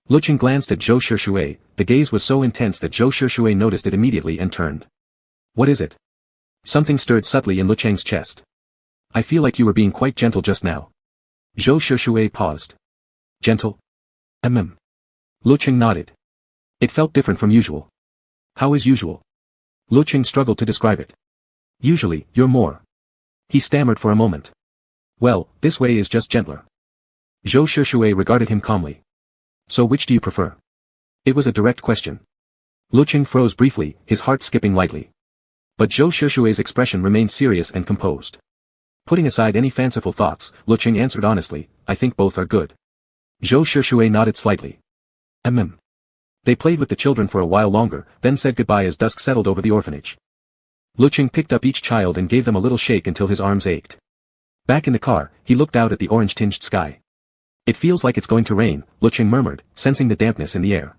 Lecheng glanced at Zhou Shushui, the gaze was so intense that Zhou Shushui noticed it immediately and turned. "What is it?" Something stirred subtly in Lecheng's chest. "I feel like you were being quite gentle just now." Zhou Shushui paused. "Gentle?" Lecheng nodded. It felt different from usual. "How is usual?" Lecheng struggled to describe it. "Usually, you're more." He stammered for a moment. Well, this way is just gentler. Zhou Shushui regarded him calmly. So which do you prefer? It was a direct question. Lecheng froze briefly, his heart skipping lightly. But Zhou Shushui's expression remained serious and composed. Putting aside any fanciful thoughts, Lecheng answered honestly, I think both are good. Zhou Shushui nodded slightly. They played with the children for a while longer, then said goodbye as dusk settled over the orphanage. Lecheng picked up each child and gave them a little shake until his arms ached. Back in the car, he looked out at the orange-tinged sky. It feels like it's going to rain, Lecheng murmured, sensing the dampness in the air.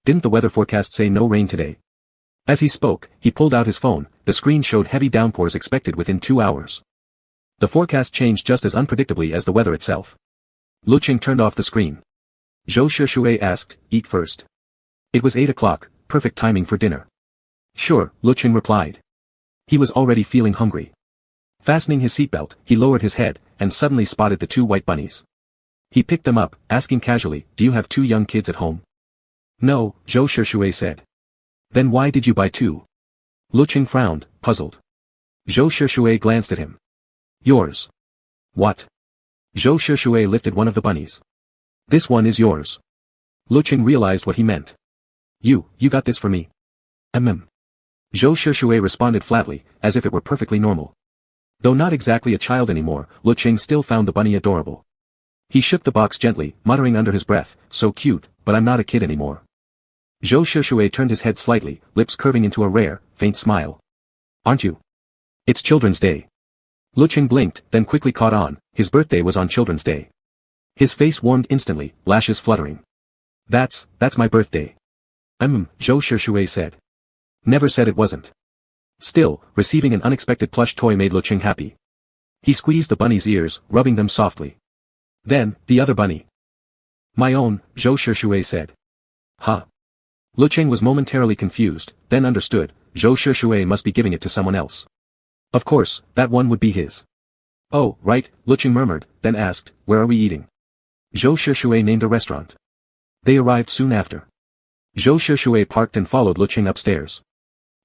Didn't the weather forecast say no rain today? As he spoke, he pulled out his phone, the screen showed heavy downpours expected within 2 hours. The forecast changed just as unpredictably as the weather itself. Lecheng turned off the screen. Zhou Shushui asked, eat first. It was 8 o'clock, perfect timing for dinner. Sure, Lecheng replied. He was already feeling hungry. Fastening his seatbelt, he lowered his head, and suddenly spotted the 2 white bunnies. He picked them up, asking casually, do you have 2 young kids at home? No, Zhou Shushui said. Then why did you buy 2? Lecheng frowned, puzzled. Zhou Shushui glanced at him. Yours. What? Zhou Shushui lifted one of the bunnies. This one is yours. Lecheng realized what he meant. You got this for me. Zhou Shushui responded flatly, as if it were perfectly normal. Though not exactly a child anymore, Lecheng still found the bunny adorable. He shook the box gently, muttering under his breath, so cute, but I'm not a kid anymore. Zhou Shushui turned his head slightly, lips curving into a rare, faint smile. Aren't you? It's Children's Day. Lecheng blinked, then quickly caught on, his birthday was on Children's Day. His face warmed instantly, lashes fluttering. That's my birthday. Zhou Shushui said. Never said it wasn't. Still, receiving an unexpected plush toy made Lecheng happy. He squeezed the bunny's ears, rubbing them softly. Then, the other bunny. My own, Zhou Shushui said. Huh. Lecheng was momentarily confused, then understood, Zhou Shushui must be giving it to someone else. Of course, that one would be his. Oh, right, Lecheng murmured, then asked, where are we eating? Zhou Shushui named a restaurant. They arrived soon after. Zhou Shushui parked and followed Lecheng upstairs.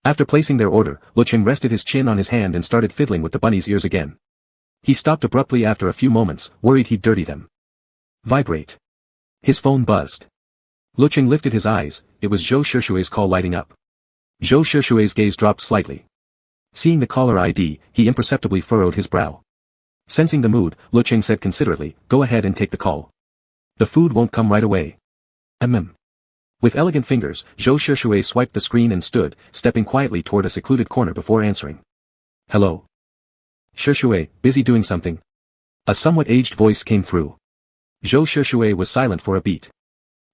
After placing their order, Lecheng rested his chin on his hand and started fiddling with the bunny's ears again. He stopped abruptly after a few moments, worried he'd dirty them. Vibrate. His phone buzzed. Lecheng lifted his eyes, it was Zhou Shushui's call lighting up. Zhou Shushui's gaze dropped slightly. Seeing the caller ID, he imperceptibly furrowed his brow. Sensing the mood, Lecheng said considerately, go ahead and take the call. The food won't come right away. With elegant fingers, Zhou Shushui swiped the screen and stood, stepping quietly toward a secluded corner before answering. Hello. Shushui, busy doing something? A somewhat aged voice came through. Zhou Shushui was silent for a beat.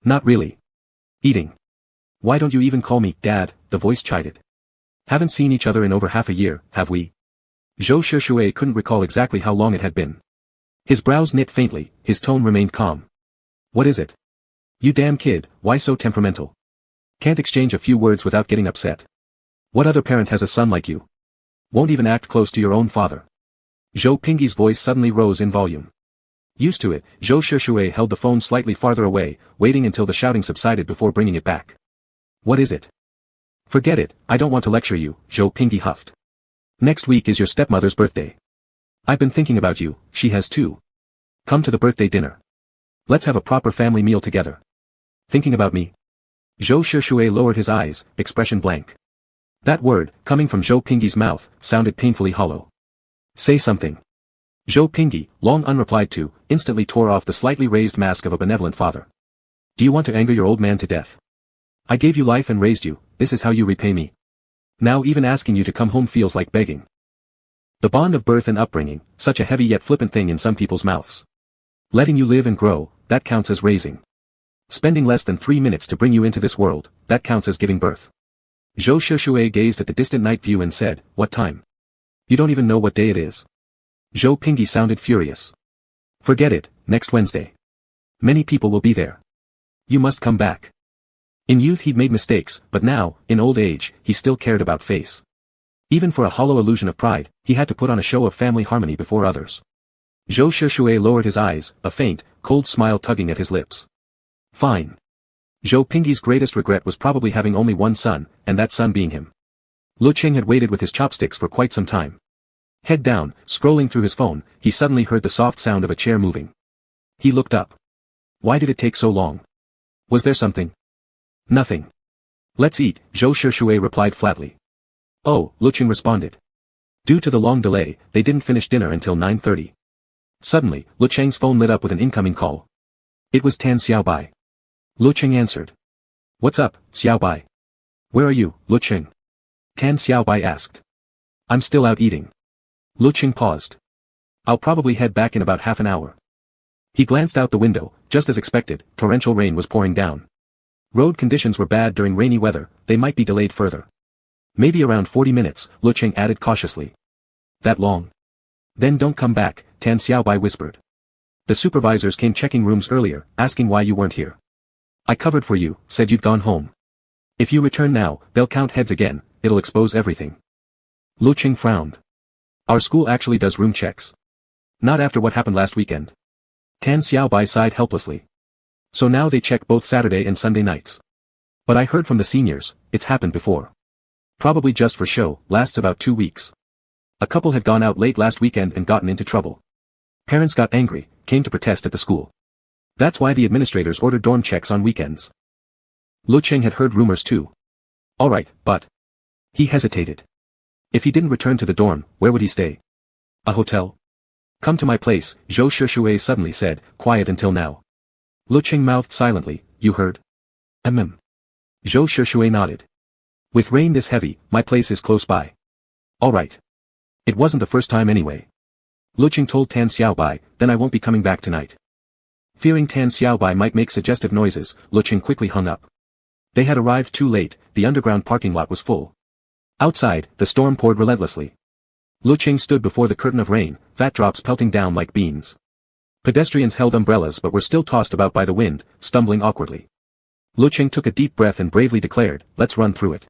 Not really. Eating. Why don't you even call me Dad, the voice chided. Haven't seen each other in over half a year, have we? Zhou Shushui couldn't recall exactly how long it had been. His brows knit faintly, his tone remained calm. What is it? You damn kid, why so temperamental? Can't exchange a few words without getting upset. What other parent has a son like you? Won't even act close to your own father. Zhou Pingyi's voice suddenly rose in volume. Used to it, Zhou Shushui held the phone slightly farther away, waiting until the shouting subsided before bringing it back. What is it? Forget it, I don't want to lecture you, Zhou Pingyi huffed. Next week is your stepmother's birthday. I've been thinking about you, she has too. Come to the birthday dinner. Let's have a proper family meal together. Thinking about me? Zhou Shushui lowered his eyes, expression blank. That word, coming from Zhou Pingyi's mouth, sounded painfully hollow. Say something. Zhou Pingyi, long unreplied to, instantly tore off the slightly raised mask of a benevolent father. Do you want to anger your old man to death? I gave you life and raised you, this is how you repay me. Now even asking you to come home feels like begging. The bond of birth and upbringing, such a heavy yet flippant thing in some people's mouths. Letting you live and grow, that counts as raising. Spending less than 3 minutes to bring you into this world, that counts as giving birth. Zhou Shushui gazed at the distant night view and said, what time? You don't even know what day it is. Zhou Pingyi sounded furious. Forget it, next Wednesday. Many people will be there. You must come back. In youth he'd made mistakes, but now, in old age, he still cared about face. Even for a hollow illusion of pride, he had to put on a show of family harmony before others. Zhou Shushui lowered his eyes, a faint, cold smile tugging at his lips. Fine. Zhou Pingyi's greatest regret was probably having only one son, and that son being him. Lecheng had waited with his chopsticks for quite some time. Head down, scrolling through his phone, he suddenly heard the soft sound of a chair moving. He looked up. Why did it take so long? Was there something? Nothing. Let's eat, Zhou Shushui replied flatly. Oh, Lecheng responded. Due to the long delay, they didn't finish dinner until 9:30. Suddenly, Lecheng's phone lit up with an incoming call. It was Tan Xiaobai. Lecheng answered. What's up, Xiaobai? Where are you, Lecheng? Tan Xiaobai asked. I'm still out eating. Lecheng paused. I'll probably head back in about half an hour. He glanced out the window, just as expected, torrential rain was pouring down. Road conditions were bad during rainy weather, they might be delayed further. Maybe around 40 minutes, Lecheng added cautiously. That long? Then don't come back, Tan Xiaobai whispered. The supervisors came checking rooms earlier, asking why you weren't here. I covered for you, said you'd gone home. If you return now, they'll count heads again, it'll expose everything. Lecheng frowned. Our school actually does room checks. Not after what happened last weekend. Tan Xiaobai sighed helplessly. So now they check both Saturday and Sunday nights. But I heard from the seniors, it's happened before. Probably just for show, lasts about 2 weeks. A couple had gone out late last weekend and gotten into trouble. Parents got angry, came to protest at the school. That's why the administrators ordered dorm checks on weekends. Lecheng had heard rumors too. Alright, but... He hesitated. If he didn't return to the dorm, where would he stay? A hotel? Come to my place, Zhou Shushui suddenly said, quiet until now. Lecheng mouthed silently, you heard? Zhou Shushui nodded. With rain this heavy, my place is close by. Alright. It wasn't the first time anyway. Lecheng told Tan Xiaobai, then I won't be coming back tonight. Fearing Tan Xiaobai might make suggestive noises, Lecheng quickly hung up. They had arrived too late, the underground parking lot was full. Outside, the storm poured relentlessly. Lecheng stood before the curtain of rain, fat drops pelting down like beans. Pedestrians held umbrellas but were still tossed about by the wind, stumbling awkwardly. Lecheng took a deep breath and bravely declared, let's run through it.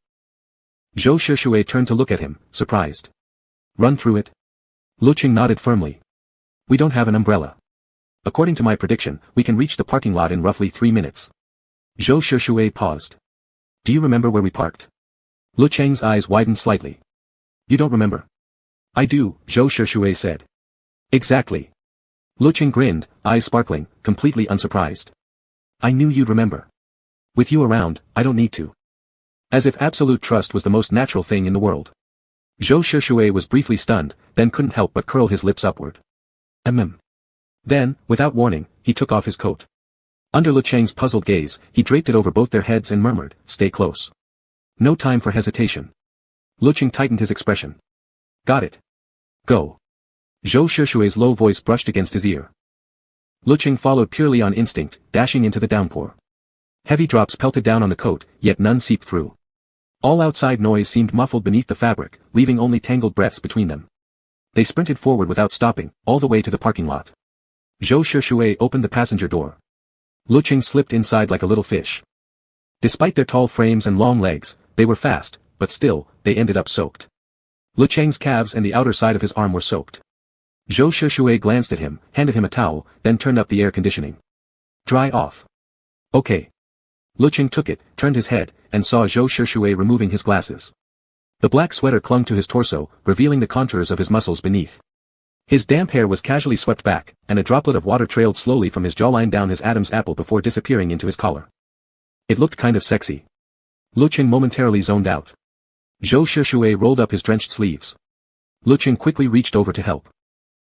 Zhou Shushui turned to look at him, surprised. Run through it? Lecheng nodded firmly. We don't have an umbrella. According to my prediction, we can reach the parking lot in roughly 3 minutes. Zhou Shushui paused. Do you remember where we parked? Lecheng's eyes widened slightly. You don't remember? I do, Zhou Shushui said. Exactly. Lecheng grinned, eyes sparkling, completely unsurprised. I knew you'd remember. With you around, I don't need to. As if absolute trust was the most natural thing in the world. Zhou Shushui was briefly stunned, then couldn't help but curl his lips upward. Then, without warning, he took off his coat. Under Lecheng's puzzled gaze, he draped it over both their heads and murmured, stay close. No time for hesitation. Lecheng tightened his expression. Got it. Go. Zhou Shushui's low voice brushed against his ear. Lecheng followed purely on instinct, dashing into the downpour. Heavy drops pelted down on the coat, yet none seeped through. All outside noise seemed muffled beneath the fabric, leaving only tangled breaths between them. They sprinted forward without stopping, all the way to the parking lot. Zhou Shushui opened the passenger door. Lecheng slipped inside like a little fish. Despite their tall frames and long legs, they were fast, but still, they ended up soaked. Lecheng's calves and the outer side of his arm were soaked. Zhou Shushui glanced at him, handed him a towel, then turned up the air conditioning. Dry off. Okay. Lecheng took it, turned his head, and saw Zhou Shushui removing his glasses. The black sweater clung to his torso, revealing the contours of his muscles beneath. His damp hair was casually swept back, and a droplet of water trailed slowly from his jawline down his Adam's apple before disappearing into his collar. It looked kind of sexy. Lecheng momentarily zoned out. Zhou Shushui rolled up his drenched sleeves. Lecheng quickly reached over to help.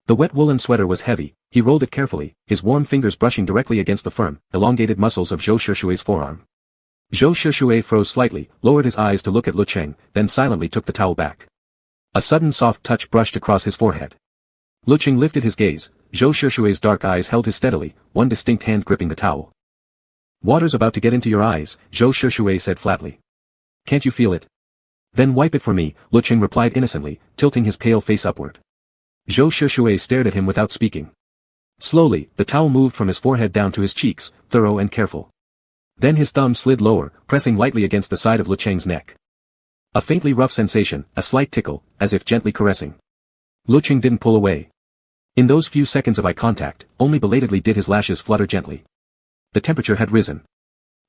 The wet woolen sweater was heavy, he rolled it carefully, his warm fingers brushing directly against the firm, elongated muscles of Zhou Shushui's forearm. Zhou Shushui froze slightly, lowered his eyes to look at Lecheng, then silently took the towel back. A sudden soft touch brushed across his forehead. Lecheng lifted his gaze, Zhou Shushui's dark eyes held his steadily, one distinct hand gripping the towel. Water's about to get into your eyes, Zhou Shushui said flatly. Can't you feel it? Then wipe it for me, Lecheng replied innocently, tilting his pale face upward. Zhou Shushui stared at him without speaking. Slowly, the towel moved from his forehead down to his cheeks, thorough and careful. Then his thumb slid lower, pressing lightly against the side of Lecheng's neck. A faintly rough sensation, a slight tickle, as if gently caressing. Lecheng didn't pull away. In those few seconds of eye contact, only belatedly did his lashes flutter gently. The temperature had risen.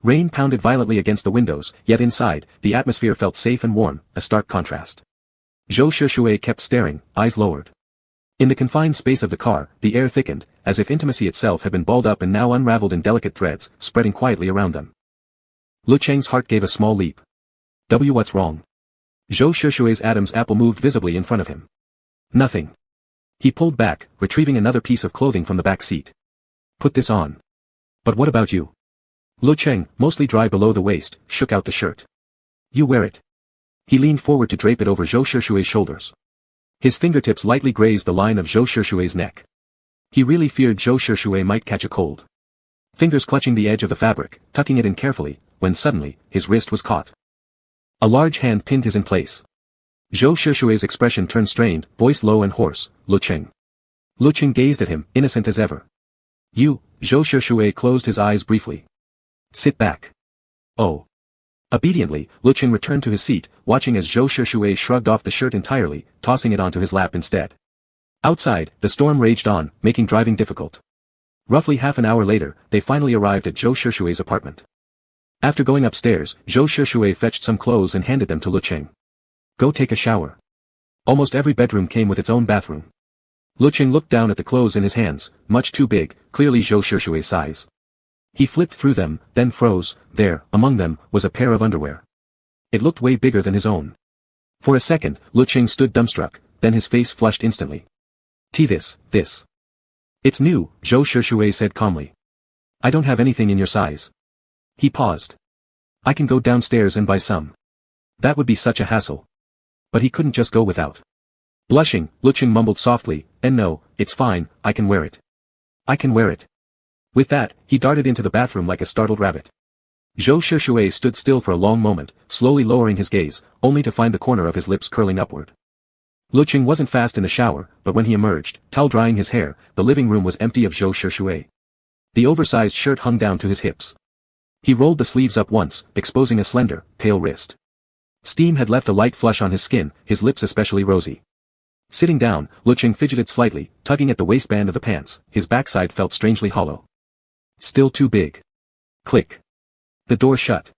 Rain pounded violently against the windows, yet inside, the atmosphere felt safe and warm, a stark contrast. Zhou Shushui kept staring, eyes lowered. In the confined space of the car, the air thickened, as if intimacy itself had been balled up and now unraveled in delicate threads, spreading quietly around them. Lecheng's heart gave a small leap. What's wrong? Zhou Shushui's Adam's apple moved visibly in front of him. Nothing. He pulled back, retrieving another piece of clothing from the back seat. Put this on. But what about you? Lecheng, mostly dry below the waist, shook out the shirt. You wear it. He leaned forward to drape it over Zhou Shushui's shoulders. His fingertips lightly grazed the line of Zhou Shushui's neck. He really feared Zhou Shushui might catch a cold. Fingers clutching the edge of the fabric, tucking it in carefully, when suddenly, his wrist was caught. A large hand pinned his in place. Zhou Shushui's expression turned strained, voice low and hoarse, Lecheng. Lecheng gazed at him, innocent as ever. You, Zhou Shushui closed his eyes briefly. Sit back. Oh. Obediently, Lecheng returned to his seat, watching as Zhou Shushui shrugged off the shirt entirely, tossing it onto his lap instead. Outside, the storm raged on, making driving difficult. Roughly half an hour later, they finally arrived at Zhou Shushui's apartment. After going upstairs, Zhou Shushui fetched some clothes and handed them to Lecheng. Go take a shower. Almost every bedroom came with its own bathroom. Lecheng looked down at the clothes in his hands, much too big, clearly Zhou Shushui's size. He flipped through them, then froze. There, among them, was a pair of underwear. It looked way bigger than his own. For a second, Lecheng stood dumbstruck, then his face flushed instantly. This. It's new, Zhou Shushui said calmly. I don't have anything in your size. He paused. I can go downstairs and buy some. That would be such a hassle. But he couldn't just go without. Blushing, Lecheng mumbled softly, and no, it's fine, I can wear it. I can wear it. With that, he darted into the bathroom like a startled rabbit. Zhou Shushui stood still for a long moment, slowly lowering his gaze, only to find the corner of his lips curling upward. Lecheng wasn't fast in the shower, but when he emerged, towel drying his hair, the living room was empty of Zhou Shushui. The oversized shirt hung down to his hips. He rolled the sleeves up once, exposing a slender, pale wrist. Steam had left a light flush on his skin, his lips especially rosy. Sitting down, Lecheng fidgeted slightly, tugging at the waistband of the pants, his backside felt strangely hollow. Still too big. Click. The door shut.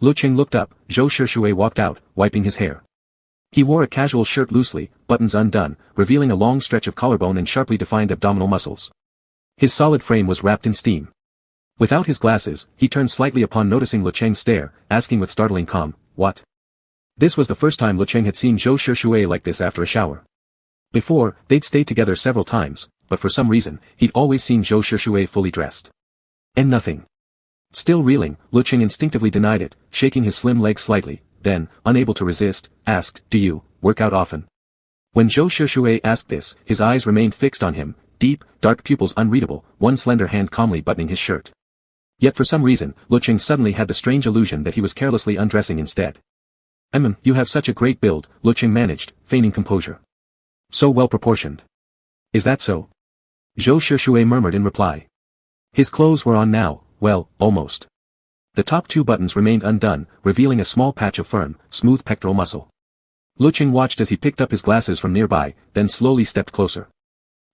Lecheng looked up, Zhou Shushui walked out, wiping his hair. He wore a casual shirt loosely, buttons undone, revealing a long stretch of collarbone and sharply defined abdominal muscles. His solid frame was wrapped in steam. Without his glasses, he turned slightly upon noticing Lecheng's stare, asking with startling calm, what? This was the first time Lecheng had seen Zhou Shushui like this after a shower. Before, they'd stayed together several times, but for some reason, he'd always seen Zhou Shushui fully dressed. And nothing. Still reeling, Lecheng instinctively denied it, shaking his slim leg slightly, then, unable to resist, asked, do you work out often? When Zhou Shushui asked this, his eyes remained fixed on him, deep, dark pupils unreadable, one slender hand calmly buttoning his shirt. Yet for some reason, Lecheng suddenly had the strange illusion that he was carelessly undressing instead. You have such a great build, Lecheng managed, feigning composure. So well proportioned. Is that so? Zhou Shushui murmured in reply. His clothes were on now, well, almost. The top two buttons remained undone, revealing a small patch of firm, smooth pectoral muscle. Lecheng watched as he picked up his glasses from nearby, then slowly stepped closer.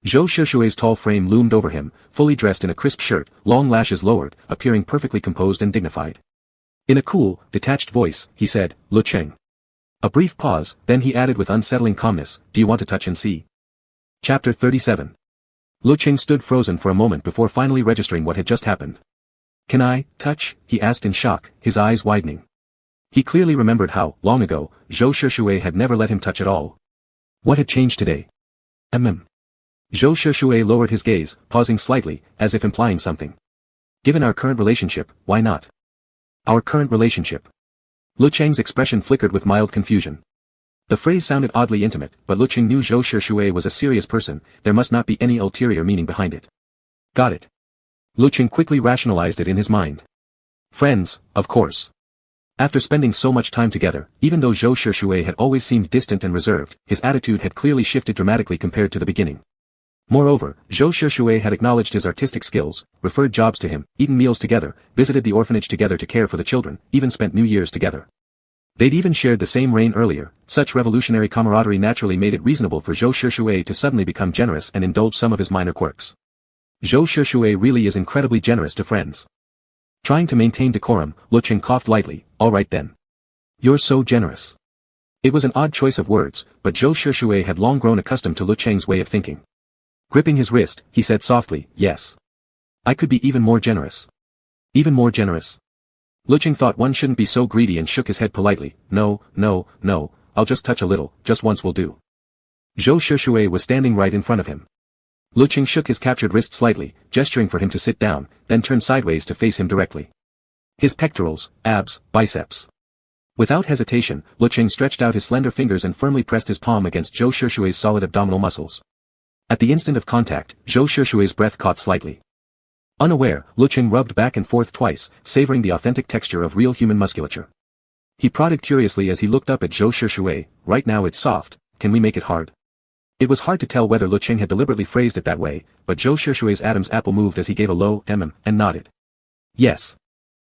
Zhou Shushui's tall frame loomed over him, fully dressed in a crisp shirt, long lashes lowered, appearing perfectly composed and dignified. In a cool, detached voice, he said, Lecheng. A brief pause, then he added with unsettling calmness, do you want to touch and see? Chapter 37. Lecheng stood frozen for a moment before finally registering what had just happened. Can I touch? He asked in shock, his eyes widening. He clearly remembered how, long ago, Zhou Shushui had never let him touch at all. What had changed today? Zhou Shushui lowered his gaze, pausing slightly, as if implying something. Given our current relationship, why not? Our current relationship. Lecheng's expression flickered with mild confusion. The phrase sounded oddly intimate, but Lecheng knew Zhou Shushui was a serious person, there must not be any ulterior meaning behind it. Got it. Lecheng quickly rationalized it in his mind. Friends, of course. After spending so much time together, even though Zhou Shushui had always seemed distant and reserved, his attitude had clearly shifted dramatically compared to the beginning. Moreover, Zhou Shushui had acknowledged his artistic skills, referred jobs to him, eaten meals together, visited the orphanage together to care for the children, even spent New Year's together. They'd even shared the same reign earlier. Such revolutionary camaraderie naturally made it reasonable for Zhou Shushui to suddenly become generous and indulge some of his minor quirks. Zhou Shushui really is incredibly generous to friends. Trying to maintain decorum, Lecheng coughed lightly, all right then. You're so generous. It was an odd choice of words, but Zhou Shushui had long grown accustomed to Lecheng's way of thinking. Gripping his wrist, he said softly, yes. I could be even more generous. Even more generous. Lecheng thought one shouldn't be so greedy and shook his head politely. No, no, no, I'll just touch a little, just once will do. Zhou Shushui was standing right in front of him. Lecheng shook his captured wrist slightly, gesturing for him to sit down, then turned sideways to face him directly. His pectorals, abs, biceps. Without hesitation, Lecheng stretched out his slender fingers and firmly pressed his palm against Zhou Shushui's solid abdominal muscles. At the instant of contact, Zhou Shushui's breath caught slightly. Unaware, Lecheng rubbed back and forth twice, savoring the authentic texture of real human musculature. He prodded curiously as he looked up at Zhou Shushui. Right now it's soft, can we make it hard? It was hard to tell whether Lecheng had deliberately phrased it that way, but Zhou Shushui's Adam's apple moved as he gave a low mm and nodded. Yes.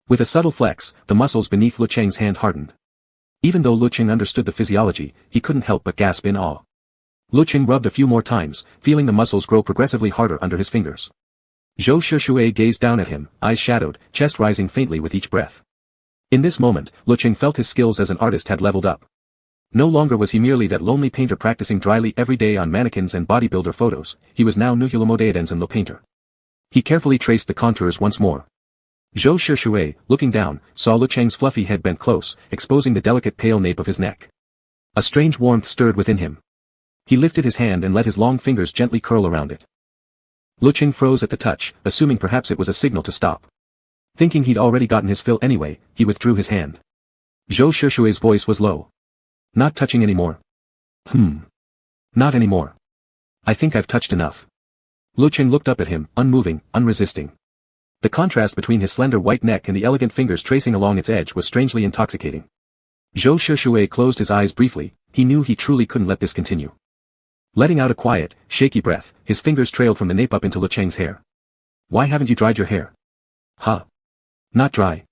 With a subtle flex, the muscles beneath Lecheng's hand hardened. Even though Lecheng understood the physiology, he couldn't help but gasp in awe. Lecheng rubbed a few more times, feeling the muscles grow progressively harder under his fingers. Zhou Shushui gazed down at him, eyes shadowed, chest rising faintly with each breath. In this moment, Lecheng felt his skills as an artist had leveled up. No longer was he merely that lonely painter practicing dryly every day on mannequins and bodybuilder photos, he was now Nuhulamodeadenzen painter. He carefully traced the contours once more. Zhou Shushui, looking down, saw Lecheng's fluffy head bent close, exposing the delicate pale nape of his neck. A strange warmth stirred within him. He lifted his hand and let his long fingers gently curl around it. Lecheng froze at the touch, assuming perhaps it was a signal to stop. Thinking he'd already gotten his fill anyway, he withdrew his hand. Zhou Shushui's voice was low. Not touching anymore. Not anymore. I think I've touched enough. Lecheng looked up at him, unmoving, unresisting. The contrast between his slender white neck and the elegant fingers tracing along its edge was strangely intoxicating. Zhou Shushui closed his eyes briefly, he knew he truly couldn't let this continue. Letting out a quiet, shaky breath, his fingers trailed from the nape up into Lecheng's hair. Why haven't you dried your hair? Huh. Not dry.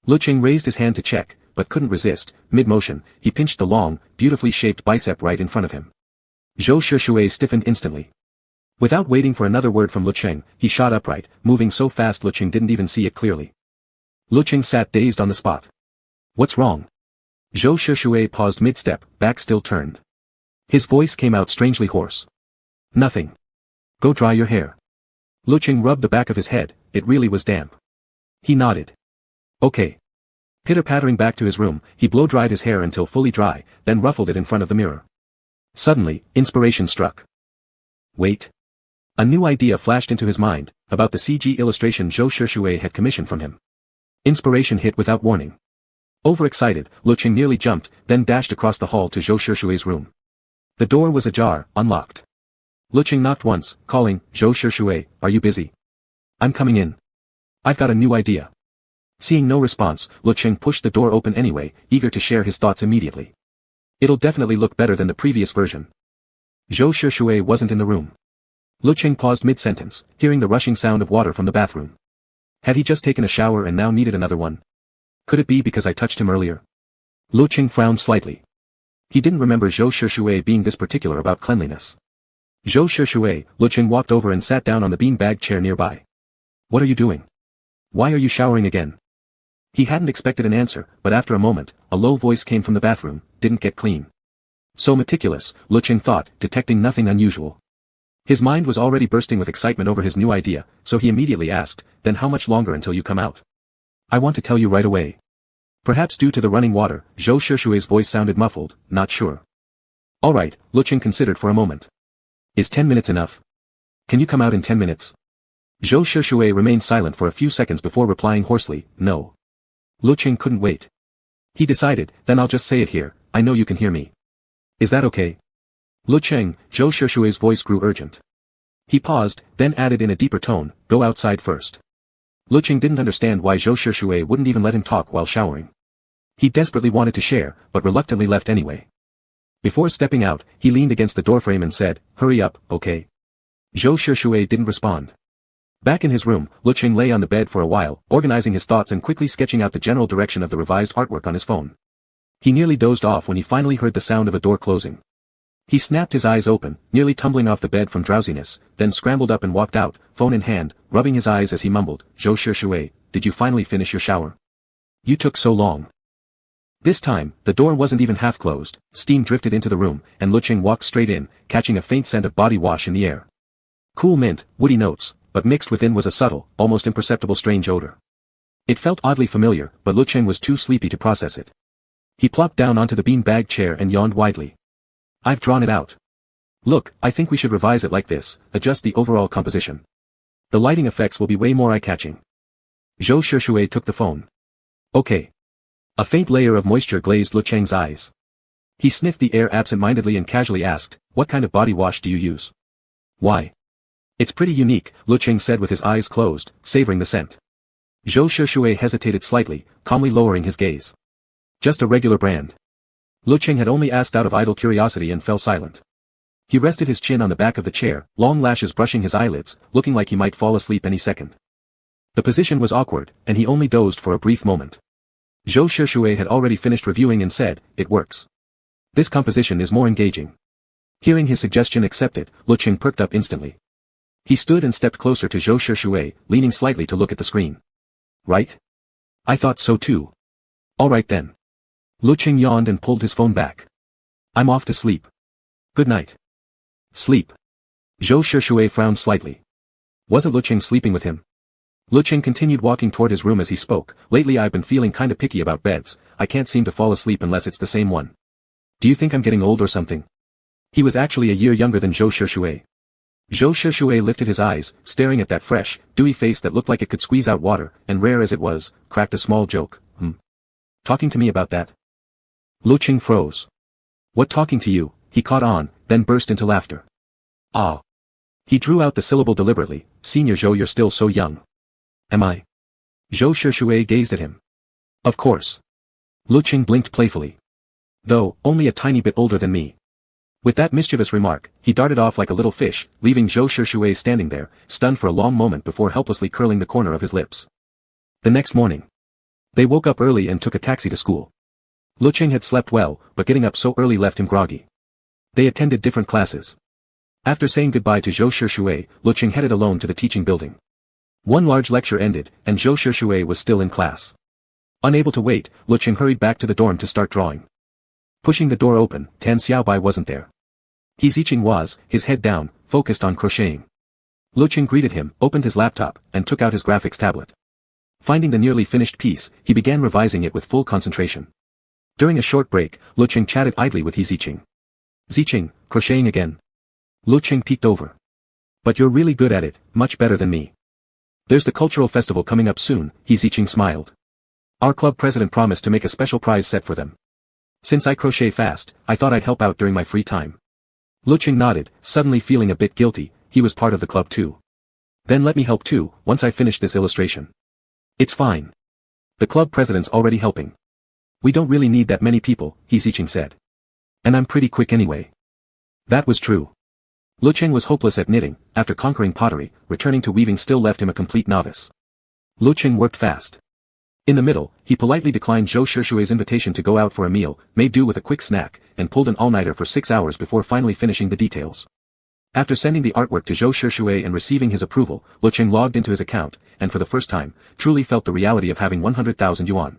Lecheng raised his hand to check, but couldn't resist. Mid-motion, he pinched the long, beautifully shaped bicep right in front of him. Zhou Shushui stiffened instantly. Without waiting for another word from Lecheng, he shot upright, moving so fast Lecheng didn't even see it clearly. Lecheng sat dazed on the spot. What's wrong? Zhou Shushui paused mid-step, back still turned. His voice came out strangely hoarse. Nothing. Go dry your hair. Lecheng rubbed the back of his head, it really was damp. He nodded. Okay. Pitter-pattering back to his room, he blow-dried his hair until fully dry, then ruffled it in front of the mirror. Suddenly, inspiration struck. Wait. A new idea flashed into his mind, about the CG illustration Zhou Shushui had commissioned from him. Inspiration hit without warning. Overexcited, Lecheng nearly jumped, then dashed across the hall to Zhou Shushui's room. The door was ajar, unlocked. Lecheng knocked once, calling, Zhou Shushui, are you busy? I'm coming in. I've got a new idea. Seeing no response, Lecheng pushed the door open anyway, eager to share his thoughts immediately. It'll definitely look better than the previous version. Zhou Shushui wasn't in the room. Lecheng paused mid-sentence, hearing the rushing sound of water from the bathroom. Had he just taken a shower and now needed another one? Could it be because I touched him earlier? Lecheng frowned slightly. He didn't remember Zhou Shushui being this particular about cleanliness. Zhou Shushui, Lecheng walked over and sat down on the bean-bag chair nearby. What are you doing? Why are you showering again? He hadn't expected an answer, but after a moment, a low voice came from the bathroom, didn't get clean. So meticulous, Lecheng thought, detecting nothing unusual. His mind was already bursting with excitement over his new idea, so he immediately asked, then how much longer until you come out? I want to tell you right away. Perhaps due to the running water, Zhou Shushui's voice sounded muffled, not sure. Alright, Lecheng considered for a moment. Is 10 minutes enough? Can you come out in 10 minutes? Zhou Shushui remained silent for a few seconds before replying hoarsely, no. Lecheng couldn't wait. He decided, then I'll just say it here, I know you can hear me. Is that okay? Lecheng, Zhou Shushui's voice grew urgent. He paused, then added in a deeper tone, go outside first. Lecheng didn't understand why Zhou Shushui wouldn't even let him talk while showering. He desperately wanted to share, but reluctantly left anyway. Before stepping out, he leaned against the doorframe and said, hurry up, okay? Zhou Shushui didn't respond. Back in his room, Lecheng lay on the bed for a while, organizing his thoughts and quickly sketching out the general direction of the revised artwork on his phone. He nearly dozed off when he finally heard the sound of a door closing. He snapped his eyes open, nearly tumbling off the bed from drowsiness, then scrambled up and walked out, phone in hand, rubbing his eyes as he mumbled, Zhou Shushui, did you finally finish your shower? You took so long. This time, the door wasn't even half closed, steam drifted into the room, and Lecheng walked straight in, catching a faint scent of body wash in the air. Cool mint, woody notes, but mixed within was a subtle, almost imperceptible strange odor. It felt oddly familiar, but Lecheng was too sleepy to process it. He plopped down onto the bean-bag chair and yawned widely. I've drawn it out. Look, I think we should revise it like this, adjust the overall composition. The lighting effects will be way more eye-catching. Zhou Shishue took the phone. Okay. A faint layer of moisture glazed Lecheng's eyes. He sniffed the air absent-mindedly and casually asked, "What kind of body wash do you use?" "Why?" "It's pretty unique," Lecheng said with his eyes closed, savoring the scent. Zhou Shishue hesitated slightly, calmly lowering his gaze. "Just a regular brand." Lecheng had only asked out of idle curiosity and fell silent. He rested his chin on the back of the chair, long lashes brushing his eyelids, looking like he might fall asleep any second. The position was awkward, and he only dozed for a brief moment. Zhou Shishue had already finished reviewing and said, "It works. This composition is more engaging." Hearing his suggestion accepted, Lecheng perked up instantly. He stood and stepped closer to Zhou Shishue, leaning slightly to look at the screen. "Right? I thought so too. All right then." Lecheng yawned and pulled his phone back. "I'm off to sleep. Good night." "Sleep." Zhou Shishue frowned slightly. Wasn't Lecheng sleeping with him? Lecheng continued walking toward his room as he spoke. "Lately I've been feeling kinda picky about beds, I can't seem to fall asleep unless it's the same one. Do you think I'm getting old or something?" He was actually a year younger than Zhou Shishue. Zhou Shishue lifted his eyes, staring at that fresh, dewy face that looked like it could squeeze out water, and rare as it was, cracked a small joke. Talking to me about that?" Lecheng froze. "What talking to you?" He caught on, then burst into laughter. "Ah." He drew out the syllable deliberately. "Senior Zhou, you're still so young." "Am I?" Zhou Shishue gazed at him. "Of course." Lecheng blinked playfully. "Though, only a tiny bit older than me." With that mischievous remark, he darted off like a little fish, leaving Zhou Shishue standing there, stunned for a long moment before helplessly curling the corner of his lips. The next morning. They woke up early and took a taxi to school. Lecheng had slept well, but getting up so early left him groggy. They attended different classes. After saying goodbye to Zhou Shishue, Lecheng headed alone to the teaching building. One large lecture ended, and Zhou Shishue was still in class. Unable to wait, Lecheng hurried back to the dorm to start drawing. Pushing the door open, Tan Xiaobai wasn't there. He Zicheng was, his head down, focused on crocheting. Lecheng greeted him, opened his laptop, and took out his graphics tablet. Finding the nearly finished piece, he began revising it with full concentration. During a short break, Lecheng chatted idly with Zicheng. "Zicheng, crocheting again?" Lecheng peeked over. "But you're really good at it, much better than me." "There's the cultural festival coming up soon," Zicheng smiled. "Our club president promised to make a special prize set for them. Since I crochet fast, I thought I'd help out during my free time." Lecheng nodded, suddenly feeling a bit guilty. He was part of the club too. "Then let me help too, once I finish this illustration." "It's fine. The club president's already helping. We don't really need that many people," Zicheng said. "And I'm pretty quick anyway." That was true. Lecheng was hopeless at knitting. After conquering pottery, returning to weaving still left him a complete novice. Lecheng worked fast. In the middle, he politely declined Zhou Shishue's invitation to go out for a meal, made do with a quick snack, and pulled an all-nighter for 6 hours before finally finishing the details. After sending the artwork to Zhou Shishue and receiving his approval, Lecheng logged into his account, and for the first time, truly felt the reality of having 100,000 yuan.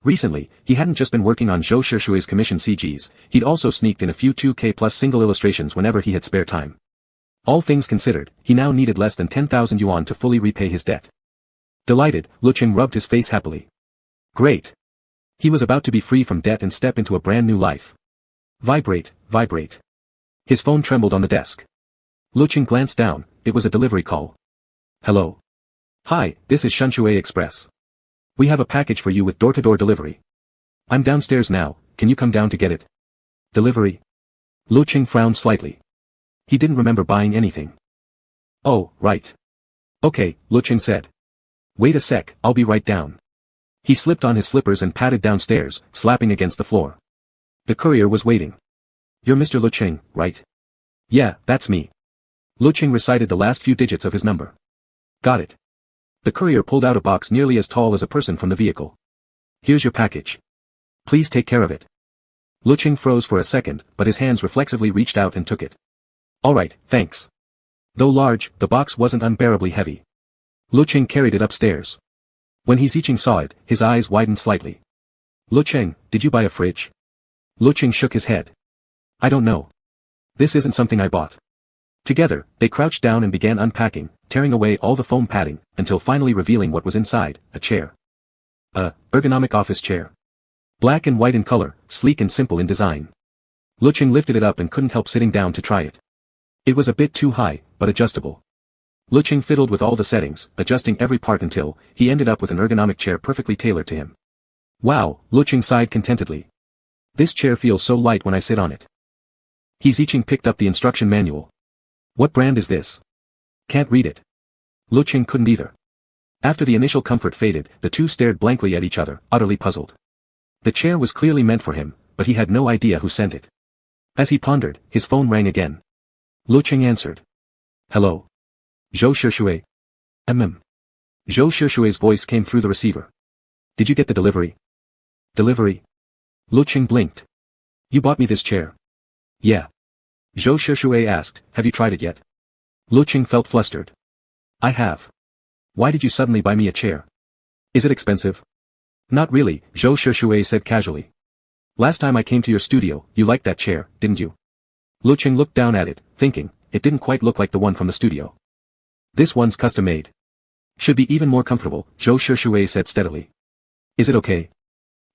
Recently, he hadn't just been working on Zhou Shishue's commission CGs, he'd also sneaked in a few 2K plus single illustrations whenever he had spare time. All things considered, he now needed less than 10,000 yuan to fully repay his debt. Delighted, Lecheng rubbed his face happily. Great! He was about to be free from debt and step into a brand new life. Vibrate, vibrate. His phone trembled on the desk. Lecheng glanced down, it was a delivery call. Hello. Hi, this is Shunshui Express. We have a package for you with door-to-door delivery. I'm downstairs now, can you come down to get it? Delivery? Lecheng frowned slightly. He didn't remember buying anything. Oh, right. Okay, Lecheng said. Wait a sec, I'll be right down. He slipped on his slippers and padded downstairs, slapping against the floor. The courier was waiting. You're Mr. Lecheng, right? Yeah, that's me. Lecheng recited the last few digits of his number. Got it. The courier pulled out a box nearly as tall as a person from the vehicle. Here's your package. Please take care of it. Lecheng froze for a second, but his hands reflexively reached out and took it. Alright, thanks. Though large, the box wasn't unbearably heavy. Lecheng carried it upstairs. When Zicheng saw it, his eyes widened slightly. Lecheng, did you buy a fridge? Lecheng shook his head. I don't know. This isn't something I bought. Together, they crouched down and began unpacking, tearing away all the foam padding, until finally revealing what was inside, a chair. A ergonomic office chair. Black and white in color, sleek and simple in design. Lecheng lifted it up and couldn't help sitting down to try it. It was a bit too high, but adjustable. Lecheng fiddled with all the settings, adjusting every part until he ended up with an ergonomic chair perfectly tailored to him. Wow, Lecheng sighed contentedly. This chair feels so light when I sit on it. Hehe picked up the instruction manual. What brand is this? Can't read it. Lecheng couldn't either. After the initial comfort faded, the two stared blankly at each other, utterly puzzled. The chair was clearly meant for him, but he had no idea who sent it. As he pondered, his phone rang again. Lecheng answered. Hello. Zhou Shishue. Zhou Shishue's voice came through the receiver. Did you get the delivery? Delivery? Lecheng blinked. You bought me this chair. Yeah. Zhou Shishue asked, have you tried it yet? Lecheng felt flustered. I have. Why did you suddenly buy me a chair? Is it expensive? Not really, Zhou Shishue said casually. Last time I came to your studio, you liked that chair, didn't you? Lecheng looked down at it, thinking, it didn't quite look like the one from the studio. This one's custom-made. Should be even more comfortable, Zhou Shishue said steadily. Is it okay?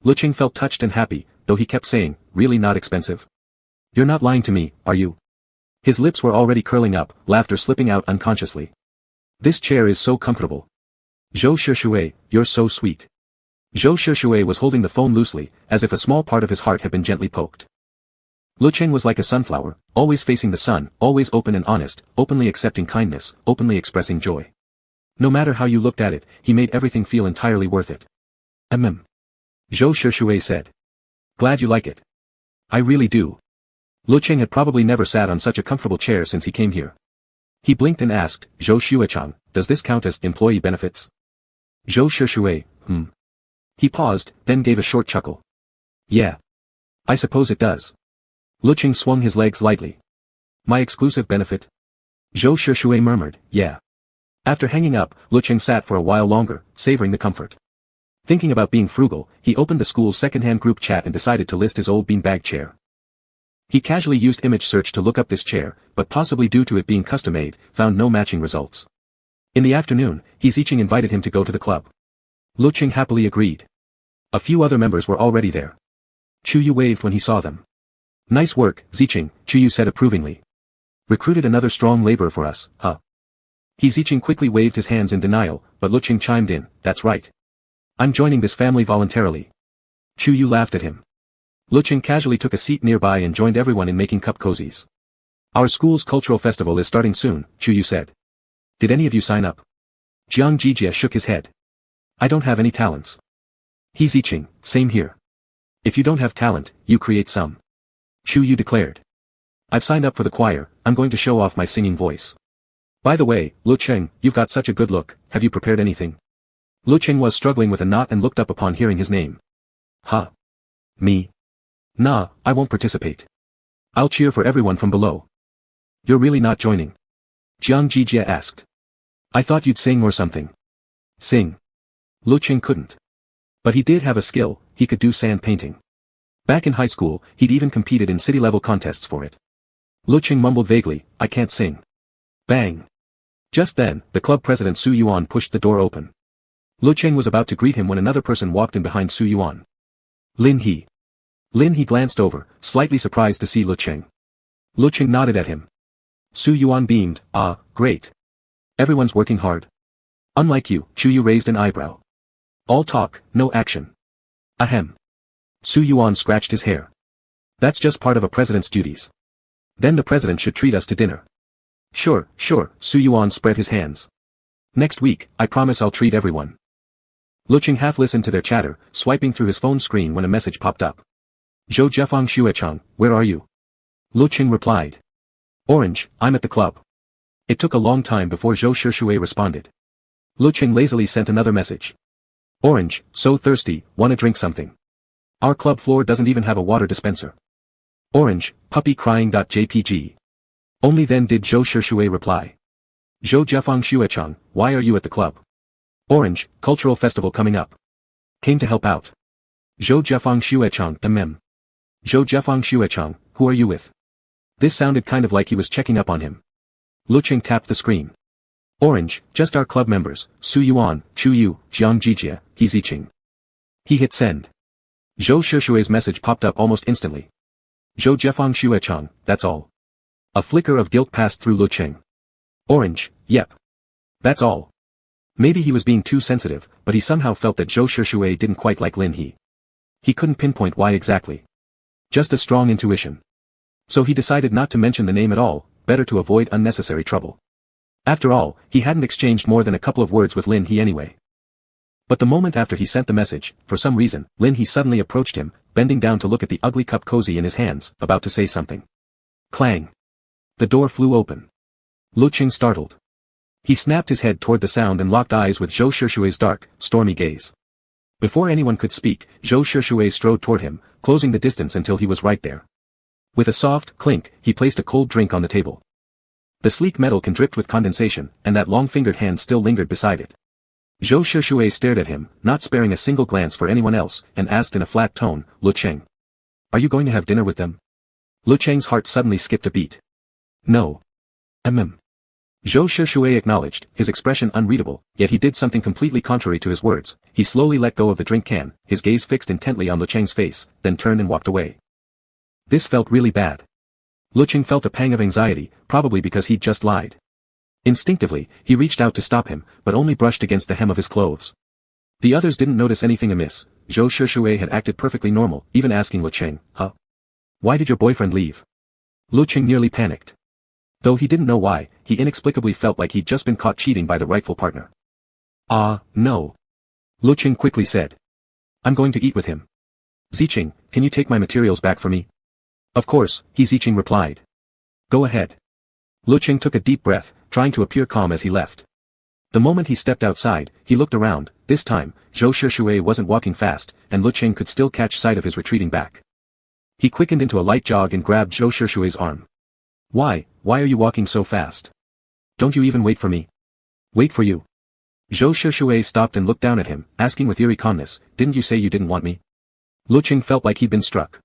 Lecheng felt touched and happy, though he kept saying, really not expensive? You're not lying to me, are you? His lips were already curling up, laughter slipping out unconsciously. This chair is so comfortable. Zhou Shishue, you're so sweet. Zhou Shishue was holding the phone loosely, as if a small part of his heart had been gently poked. Lecheng was like a sunflower, always facing the sun, always open and honest, openly accepting kindness, openly expressing joy. No matter how you looked at it, he made everything feel entirely worth it. Zhou Shishue said. Glad you like it. I really do. Lecheng had probably never sat on such a comfortable chair since he came here. He blinked and asked, Zhou Shuechang, does this count as employee benefits? Zhou Shishue, He paused, then gave a short chuckle. Yeah. I suppose it does. Lecheng swung his legs lightly. My exclusive benefit? Zhou Shishue murmured, yeah. After hanging up, Lecheng sat for a while longer, savoring the comfort. Thinking about being frugal, he opened the school's second-hand group chat and decided to list his old beanbag chair. He casually used image search to look up this chair, but possibly due to it being custom-made, found no matching results. In the afternoon, Hehe invited him to go to the club. Lecheng happily agreed. A few other members were already there. Chuyu waved when he saw them. Nice work, Zicheng, Chuyu said approvingly. Recruited another strong laborer for us, huh? Hehe quickly waved his hands in denial, but Lecheng chimed in, that's right. I'm joining this family voluntarily. Chuyu laughed at him. Lecheng casually took a seat nearby and joined everyone in making cup cozies. Our school's cultural festival is starting soon, Chuyu said. Did any of you sign up? Jiang Jijie shook his head. I don't have any talents. Hehe, same here. If you don't have talent, you create some. Chuyu declared. I've signed up for the choir, I'm going to show off my singing voice. By the way, Lecheng, you've got such a good look, have you prepared anything? Lecheng was struggling with a knot and looked up upon hearing his name. Huh? Me? Nah, I won't participate. I'll cheer for everyone from below. You're really not joining? Jiang Jijie asked. I thought you'd sing or something. Sing. Lecheng couldn't. But he did have a skill, he could do sand painting. Back in high school, he'd even competed in city-level contests for it. Lecheng mumbled vaguely, I can't sing. Bang. Just then, the club president Su Yuan pushed the door open. Lecheng was about to greet him when another person walked in behind Su Yuan. Lin He. Lin He glanced over, slightly surprised to see Lecheng. Lecheng nodded at him. Su Yuan beamed, ah, great. Everyone's working hard. Unlike you, Chuyu raised an eyebrow. All talk, no action. Ahem. Su Yuan scratched his hair. That's just part of a president's duties. Then the president should treat us to dinner. Sure, Su Yuan spread his hands. Next week, I promise I'll treat everyone. Lecheng half listened to their chatter, swiping through his phone screen when a message popped up. Zhou Jiafang Shuechang, where are you? Lecheng replied. Orange, I'm at the club. It took a long time before Zhou Shishue responded. Lecheng lazily sent another message. Orange, so thirsty, wanna drink something. Our club floor doesn't even have a water dispenser. Orange, puppy crying.jpg. Only then did Zhou Shishue reply. Zhou Jiafang Shuechang, why are you at the club? Orange, cultural festival coming up. Came to help out. Zhou Jiafang Xuechang, Zhou Jiafang Xuechang, who are you with? This sounded kind of like he was checking up on him. Lecheng tapped the screen. Orange, just our club members, Su Yuan, Chu Yu, Jiang Jijia, He Ziqing. He hit send. Zhou Shishui's message popped up almost instantly. Zhou Jiafang Xuechang, that's all. A flicker of guilt passed through Lecheng. Orange, yep. That's all. Maybe he was being too sensitive, but he somehow felt that Zhou Shishui didn't quite like Lin He. He couldn't pinpoint why exactly. Just a strong intuition. So he decided not to mention the name at all, better to avoid unnecessary trouble. After all, he hadn't exchanged more than a couple of words with Lin He anyway. But the moment after he sent the message, for some reason, Lin He suddenly approached him, bending down to look at the ugly cup cozy in his hands, about to say something. Clang. The door flew open. Lecheng startled. He snapped his head toward the sound and locked eyes with Zhou Shishui's dark, stormy gaze. Before anyone could speak, Zhou Shishui strode toward him, closing the distance until he was right there. With a soft clink, he placed a cold drink on the table. The sleek metal can dripped with condensation, and that long-fingered hand still lingered beside it. Zhou Shishui stared at him, not sparing a single glance for anyone else, and asked in a flat tone, Lecheng. Are you going to have dinner with them? Lecheng's heart suddenly skipped a beat. No. Zhou Shishui acknowledged, his expression unreadable, yet he did something completely contrary to his words. He slowly let go of the drink can, his gaze fixed intently on Lecheng's face, then turned and walked away. This felt really bad. Lecheng felt a pang of anxiety, probably because he'd just lied. Instinctively, he reached out to stop him, but only brushed against the hem of his clothes. The others didn't notice anything amiss. Zhou Shishui had acted perfectly normal, even asking Lecheng, huh? Why did your boyfriend leave? Lecheng nearly panicked. Though he didn't know why, he inexplicably felt like he'd just been caught cheating by the rightful partner. No. Lecheng quickly said. I'm going to eat with him. Ziqing, can you take my materials back for me? Of course, He Ziqing replied. Go ahead. Lecheng took a deep breath, trying to appear calm as he left. The moment he stepped outside, he looked around. This time, Zhou Shishui wasn't walking fast, and Lecheng could still catch sight of his retreating back. He quickened into a light jog and grabbed Zhou Shishui's arm. Why are you walking so fast? Don't you even wait for me? Wait for you. Zhou Shishui stopped and looked down at him, asking with eerie calmness, didn't you say you didn't want me? Lecheng felt like he'd been struck.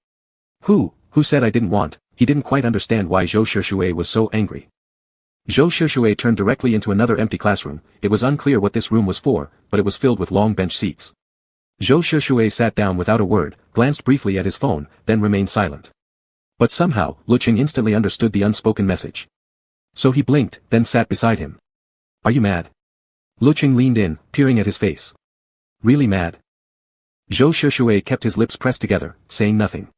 Who said I didn't want? He didn't quite understand why Zhou Shishui was so angry. Zhou Shishui turned directly into another empty classroom. It was unclear what this room was for, but it was filled with long bench seats. Zhou Shishui sat down without a word, glanced briefly at his phone, then remained silent. But somehow, Lecheng instantly understood the unspoken message. So he blinked, then sat beside him. Are you mad? Lecheng leaned in, peering at his face. Really mad? Zhou Shishui kept his lips pressed together, saying nothing.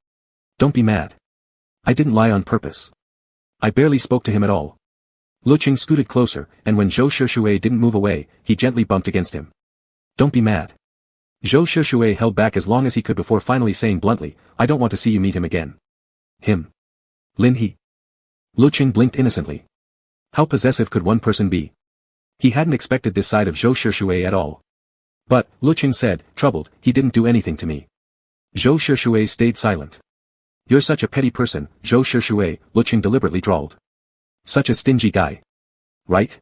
Don't be mad. I didn't lie on purpose. I barely spoke to him at all. Lecheng scooted closer, and when Zhou Shishui didn't move away, he gently bumped against him. Don't be mad. Zhou Shishui held back as long as he could before finally saying bluntly, I don't want to see you meet him again. Him. Lin He. Lecheng blinked innocently. How possessive could one person be? He hadn't expected this side of Zhou Shishui at all. But, Lecheng said, troubled, he didn't do anything to me. Zhou Shishui stayed silent. You're such a petty person, Zhou Shishui, Lecheng deliberately drawled. Such a stingy guy. Right?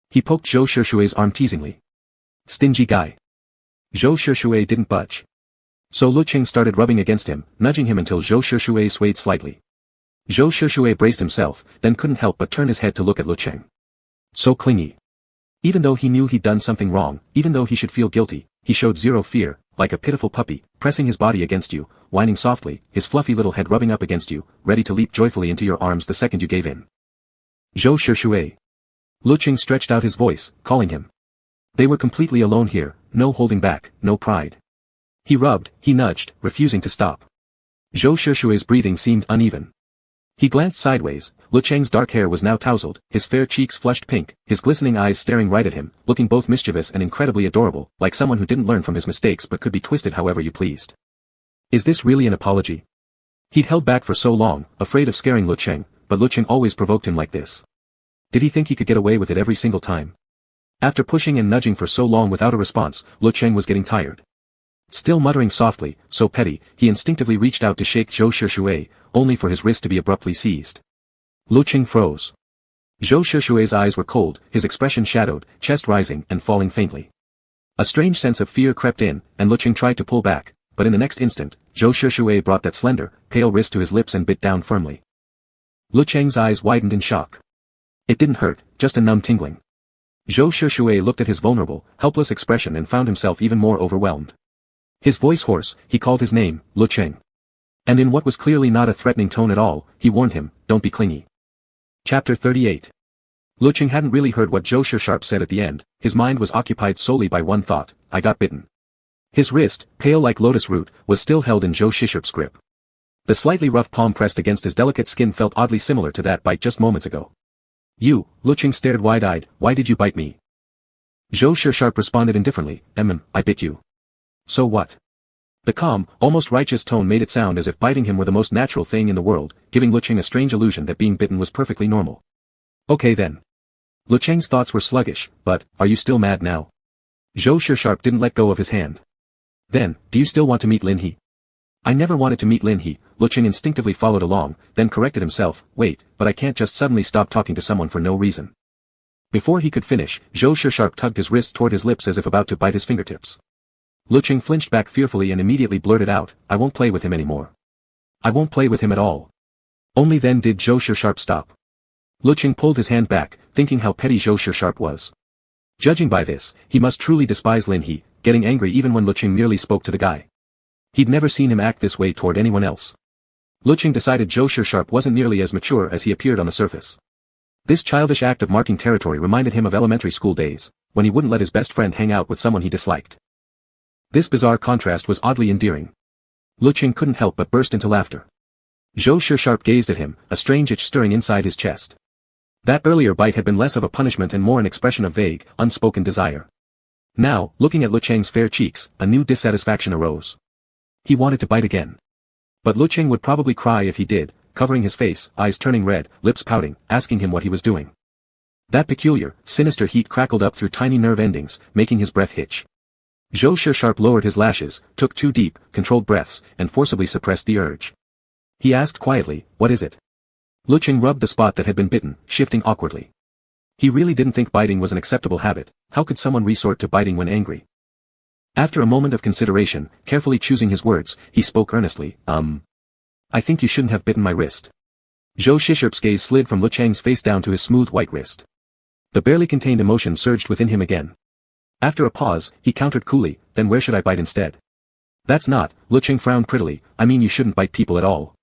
He poked Zhou Shishui's arm teasingly. Stingy guy. Zhou Shishui didn't budge. So Lecheng started rubbing against him, nudging him until Zhou Shishui swayed slightly. Zhou Shishui braced himself, then couldn't help but turn his head to look at Lecheng. So clingy. Even though he knew he'd done something wrong, even though he should feel guilty, he showed zero fear, like a pitiful puppy, pressing his body against you, whining softly, his fluffy little head rubbing up against you, ready to leap joyfully into your arms the second you gave in. Zhou Shishui. Lecheng stretched out his voice, calling him. They were completely alone here, no holding back, no pride. He rubbed, he nudged, refusing to stop. Zhou Shishui's breathing seemed uneven. He glanced sideways. Lecheng's dark hair was now tousled, his fair cheeks flushed pink, his glistening eyes staring right at him, looking both mischievous and incredibly adorable, like someone who didn't learn from his mistakes but could be twisted however you pleased. Is this really an apology? He'd held back for so long, afraid of scaring Lecheng, but Lecheng always provoked him like this. Did he think he could get away with it every single time? After pushing and nudging for so long without a response, Lecheng was getting tired. Still muttering softly, so petty, he instinctively reached out to shake Zhou Shishui, only for his wrist to be abruptly seized. Lecheng froze. Zhou Shishui's eyes were cold, his expression shadowed, chest rising and falling faintly. A strange sense of fear crept in, and Lecheng tried to pull back, but in the next instant, Zhou Shishui brought that slender, pale wrist to his lips and bit down firmly. Lecheng's eyes widened in shock. It didn't hurt, just a numb tingling. Zhou Shishui looked at his vulnerable, helpless expression and found himself even more overwhelmed. His voice hoarse, he called his name, Lecheng. And in what was clearly not a threatening tone at all, he warned him, don't be clingy. Chapter 38. Lecheng hadn't really heard what Zhou Shisharp said at the end, his mind was occupied solely by one thought, I got bitten. His wrist, pale like lotus root, was still held in Zhou Shisharp's grip. The slightly rough palm pressed against his delicate skin felt oddly similar to that bite just moments ago. You, Lecheng stared wide-eyed, why did you bite me? Zhou Shisharp responded indifferently, I bit you. So what? The calm, almost righteous tone made it sound as if biting him were the most natural thing in the world, giving Lecheng a strange illusion that being bitten was perfectly normal. Okay then. Lecheng's thoughts were sluggish, but, are you still mad now? Zhou Shisharp didn't let go of his hand. Then, do you still want to meet Lin He? I never wanted to meet Lin He, Lecheng instinctively followed along, then corrected himself, wait, but I can't just suddenly stop talking to someone for no reason. Before he could finish, Zhou Shisharp tugged his wrist toward his lips as if about to bite his fingertips. Lecheng flinched back fearfully and immediately blurted out, I won't play with him anymore. I won't play with him at all. Only then did Zhou Shisharp stop. Lecheng pulled his hand back, thinking how petty Zhou Shisharp was. Judging by this, he must truly despise Lin He, getting angry even when Lecheng merely spoke to the guy. He'd never seen him act this way toward anyone else. Lecheng decided Zhou Shisharp wasn't nearly as mature as he appeared on the surface. This childish act of marking territory reminded him of elementary school days, when he wouldn't let his best friend hang out with someone he disliked. This bizarre contrast was oddly endearing. Lecheng couldn't help but burst into laughter. Zhou Shisharp gazed at him, a strange itch stirring inside his chest. That earlier bite had been less of a punishment and more an expression of vague, unspoken desire. Now, looking at Lecheng's fair cheeks, a new dissatisfaction arose. He wanted to bite again. But Lecheng would probably cry if he did, covering his face, eyes turning red, lips pouting, asking him what he was doing. That peculiar, sinister heat crackled up through tiny nerve endings, making his breath hitch. Zhou Shisharp lowered his lashes, took 2 deep, controlled breaths, and forcibly suppressed the urge. He asked quietly, what is it? Lecheng rubbed the spot that had been bitten, shifting awkwardly. He really didn't think biting was an acceptable habit, how could someone resort to biting when angry? After a moment of consideration, carefully choosing his words, he spoke earnestly, I think you shouldn't have bitten my wrist. Zhou Shisharp's gaze slid from Lecheng's face down to his smooth white wrist. The barely contained emotion surged within him again. After a pause, he countered coolly, then where should I bite instead? That's not, Lecheng frowned prettily, I mean you shouldn't bite people at all.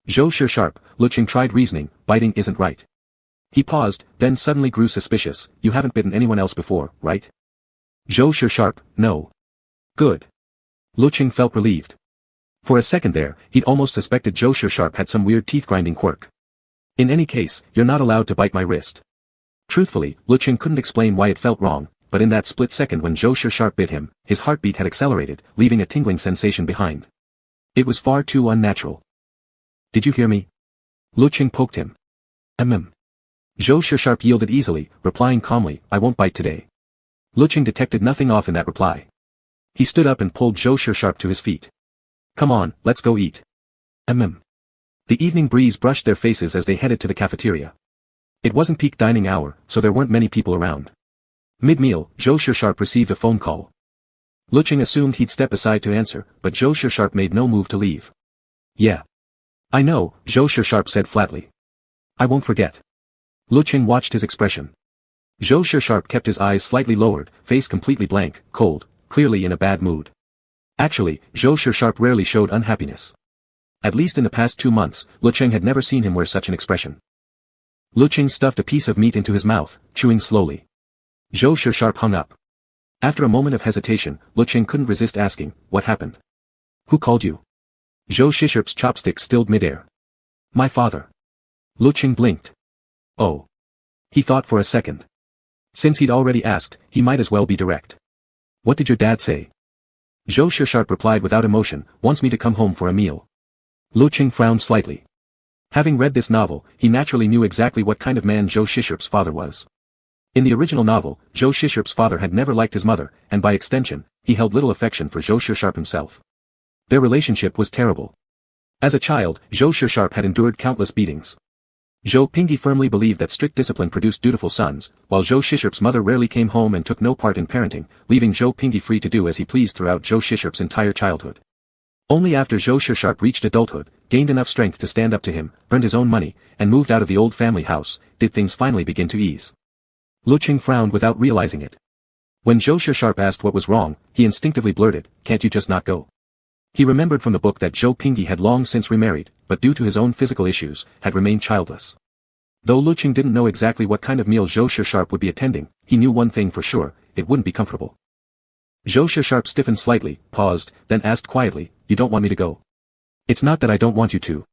Zhou Shisharp, Lecheng tried reasoning, biting isn't right. He paused, then suddenly grew suspicious, you haven't bitten anyone else before, right? Zhou Shisharp, no. Good. Lecheng felt relieved. For a second there, he'd almost suspected Zhou Shisharp had some weird teeth-grinding quirk. In any case, you're not allowed to bite my wrist. Truthfully, Lecheng couldn't explain why it felt wrong, but in that split second when Zhou Shisharp bit him, his heartbeat had accelerated, leaving a tingling sensation behind. It was far too unnatural. Did you hear me? Lecheng poked him. Zhou Shisharp yielded easily, replying calmly, I won't bite today. Lecheng detected nothing off in that reply. He stood up and pulled Zhou Shisharp to his feet. Come on, let's go eat. The evening breeze brushed their faces as they headed to the cafeteria. It wasn't peak dining hour, so there weren't many people around. Mid-meal, Zhou Shisharp received a phone call. Lecheng assumed he'd step aside to answer, but Zhou Shisharp made no move to leave. Yeah. I know, Zhou Shisharp said flatly. I won't forget. Lecheng watched his expression. Zhou Shisharp kept his eyes slightly lowered, face completely blank, cold, clearly in a bad mood. Actually, Zhou Shisharp rarely showed unhappiness. At least in the past 2 months, Lecheng had never seen him wear such an expression. Lecheng stuffed a piece of meat into his mouth, chewing slowly. Zhou Shisharp hung up. After a moment of hesitation, Lecheng couldn't resist asking, what happened? Who called you? Zhou Shisharp's chopstick stilled midair. My father. Lecheng blinked. Oh. He thought for a second. Since he'd already asked, he might as well be direct. What did your dad say? Zhou Shisharp replied without emotion, wants me to come home for a meal. Lecheng frowned slightly. Having read this novel, he naturally knew exactly what kind of man Zhou Shisharp's father was. In the original novel, Zhou Shisharp's father had never liked his mother, and by extension, he held little affection for Zhou Shisharp himself. Their relationship was terrible. As a child, Zhou Shisharp had endured countless beatings. Zhou Pingyi firmly believed that strict discipline produced dutiful sons, while Zhou Shisharp's mother rarely came home and took no part in parenting, leaving Zhou Pingyi free to do as he pleased throughout Zhou Shisharp's entire childhood. Only after Zhou Shisharp reached adulthood, gained enough strength to stand up to him, earned his own money, and moved out of the old family house, did things finally begin to ease. Lecheng frowned without realizing it. When Zhou Shisharp asked what was wrong, he instinctively blurted, "Can't you just not go?" He remembered from the book that Zhou Pingyi had long since remarried, but due to his own physical issues, had remained childless. Though Lecheng didn't know exactly what kind of meal Zhou Shisharp would be attending, he knew one thing for sure, it wouldn't be comfortable. Zhou Shisharp stiffened slightly, paused, then asked quietly, "You don't want me to go?" "It's not that I don't want you to."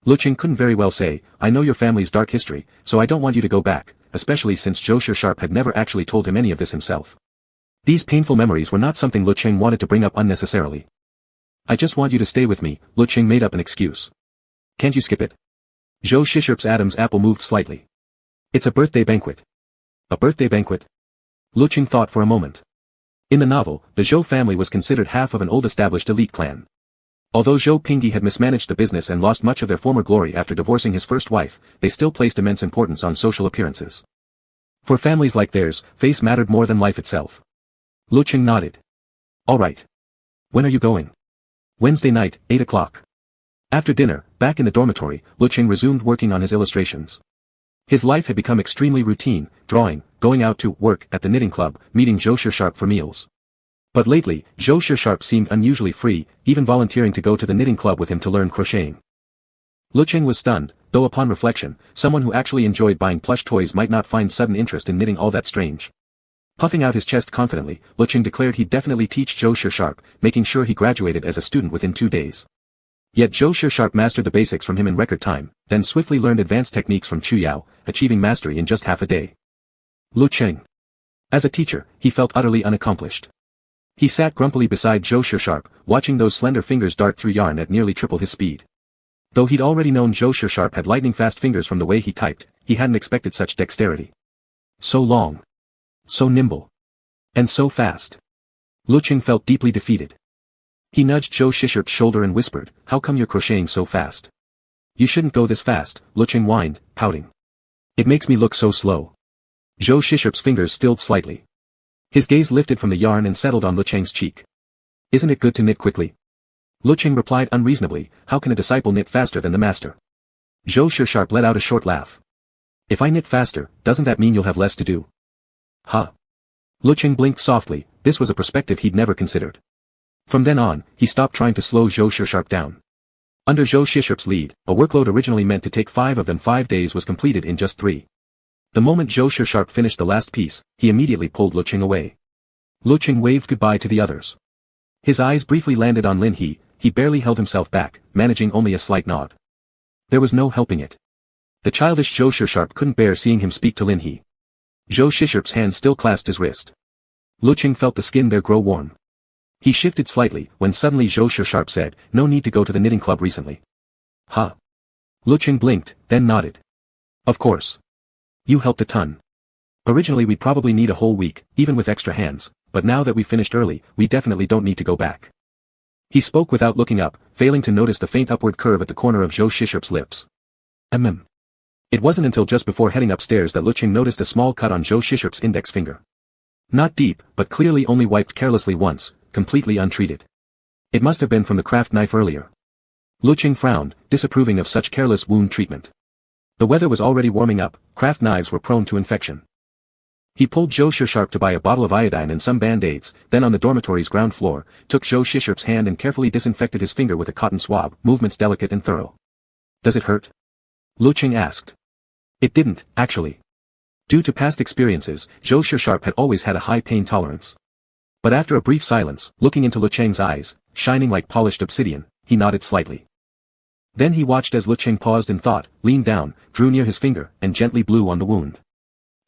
Lecheng couldn't very well say, "I know your family's dark history, so I don't want you to go back," especially since Zhou Shisharp had never actually told him any of this himself. These painful memories were not something Lecheng wanted to bring up unnecessarily. "I just want you to stay with me," Lecheng made up an excuse. "Can't you skip it?" Zhou Shisharp's Adam's apple moved slightly. "It's a birthday banquet." "A birthday banquet?" Lecheng thought for a moment. In the novel, the Zhou family was considered half of an old established elite clan. Although Zhou Pingyi had mismanaged the business and lost much of their former glory after divorcing his first wife, they still placed immense importance on social appearances. For families like theirs, face mattered more than life itself. Lecheng nodded. "All right. When are you going?" "Wednesday night, 8 o'clock. After dinner, back in the dormitory, Lecheng resumed working on his illustrations. His life had become extremely routine, drawing, going out to work at the knitting club, meeting Zhou Shisharp for meals. But lately, Zhou Shisharp seemed unusually free, even volunteering to go to the knitting club with him to learn crocheting. Lecheng was stunned, though upon reflection, someone who actually enjoyed buying plush toys might not find sudden interest in knitting all that strange. Puffing out his chest confidently, Lecheng declared he'd definitely teach Zhou Shisharp, making sure he graduated as a student within 2 days. Yet Zhou Shisharp mastered the basics from him in record time, then swiftly learned advanced techniques from Chu Yao, achieving mastery in just half a day. Lecheng. As a teacher, he felt utterly unaccomplished. He sat grumpily beside Zhou Shisharp, watching those slender fingers dart through yarn at nearly triple his speed. Though he'd already known Zhou Shisharp had lightning-fast fingers from the way he typed, he hadn't expected such dexterity. So long. So nimble. And so fast. Lecheng felt deeply defeated. He nudged Zhou Shisharp's shoulder and whispered, "How come you're crocheting so fast?" "You shouldn't go this fast," Lecheng whined, pouting. "It makes me look so slow." Zhou Shisharp's fingers stilled slightly. His gaze lifted from the yarn and settled on Lecheng's cheek. "Isn't it good to knit quickly?" Lecheng replied unreasonably, "How can a disciple knit faster than the master?" Zhou Shisharp let out a short laugh. "If I knit faster, doesn't that mean you'll have less to do?" "Huh?" Lecheng blinked softly, this was a perspective he'd never considered. From then on, he stopped trying to slow Zhou Shisharp down. Under Zhou Shisharp's lead, a workload originally meant to take 5 of them 5 days was completed in just 3. The moment Zhou Shisharp finished the last piece, he immediately pulled Lecheng away. Lecheng waved goodbye to the others. His eyes briefly landed on Lin He, he barely held himself back, managing only a slight nod. There was no helping it. The childish Zhou Shisharp couldn't bear seeing him speak to Lin He. Zhou Shisharp's hand still clasped his wrist. Lecheng felt the skin there grow warm. He shifted slightly, when suddenly Zhou Shisharp said, "No need to go to the knitting club recently." "Huh?" Lecheng blinked, then nodded. "Of course. You helped a ton. Originally we'd probably need a whole week, even with extra hands, but now that we finished early, we definitely don't need to go back." He spoke without looking up, failing to notice the faint upward curve at the corner of Zhou Shisharp's lips. It wasn't until just before heading upstairs that Lecheng noticed a small cut on Zhou Shisharp's index finger. Not deep, but clearly only wiped carelessly once, completely untreated. It must have been from the craft knife earlier. Lecheng frowned, disapproving of such careless wound treatment. The weather was already warming up, craft knives were prone to infection. He pulled Zhou Shisharp to buy a bottle of iodine and some band-aids, then on the dormitory's ground floor, took Zhou Shisharp's hand and carefully disinfected his finger with a cotton swab, movements delicate and thorough. "Does it hurt?" Lecheng asked. It didn't, actually. Due to past experiences, Zhou Shisharp had always had a high pain tolerance. But after a brief silence, looking into Lecheng's eyes, shining like polished obsidian, he nodded slightly. Then he watched as Lecheng paused in thought, leaned down, drew near his finger, and gently blew on the wound.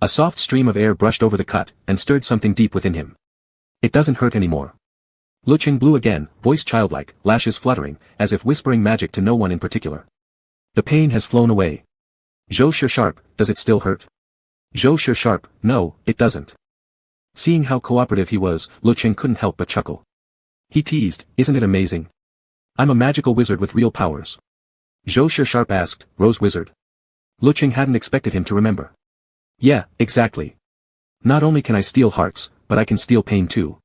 A soft stream of air brushed over the cut, and stirred something deep within him. "It doesn't hurt anymore." Lecheng blew again, voice childlike, lashes fluttering, as if whispering magic to no one in particular. "The pain has flown away." "Zhou Shisharp, does it still hurt?" Zhou Shisharp, "No, it doesn't." Seeing how cooperative he was, Lecheng couldn't help but chuckle. He teased, "Isn't it amazing? I'm a magical wizard with real powers." Zhou Shisharp asked, "Rose wizard?" Lecheng hadn't expected him to remember. "Yeah, exactly. Not only can I steal hearts, but I can steal pain too."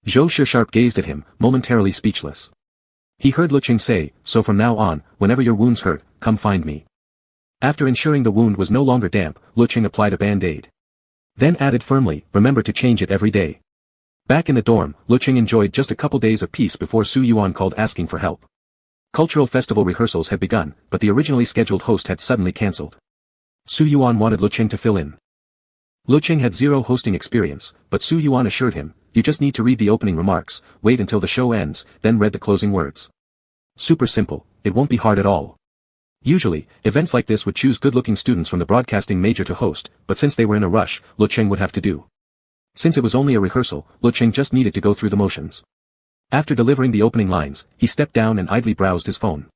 Zhou Shisharp gazed at him, momentarily speechless. He heard Lecheng say, so from now on, whenever your wounds hurt, come find me. After ensuring the wound was no longer damp, Lecheng applied a band-aid. Then added firmly, remember to change it every day. Back in the dorm, Lecheng enjoyed just a couple days of peace before Su Yuan called asking for help. Cultural festival rehearsals had begun, but the originally scheduled host had suddenly cancelled. Su Yuan wanted Lecheng to fill in. Lecheng had zero hosting experience, but Su Yuan assured him, you just need to read the opening remarks, wait until the show ends, then read the closing words. Super simple, it won't be hard at all. Usually, events like this would choose good-looking students from the broadcasting major to host, but since they were in a rush, Lecheng would have to do. Since it was only a rehearsal, Lecheng just needed to go through the motions. After delivering the opening lines, he stepped down and idly browsed his phone.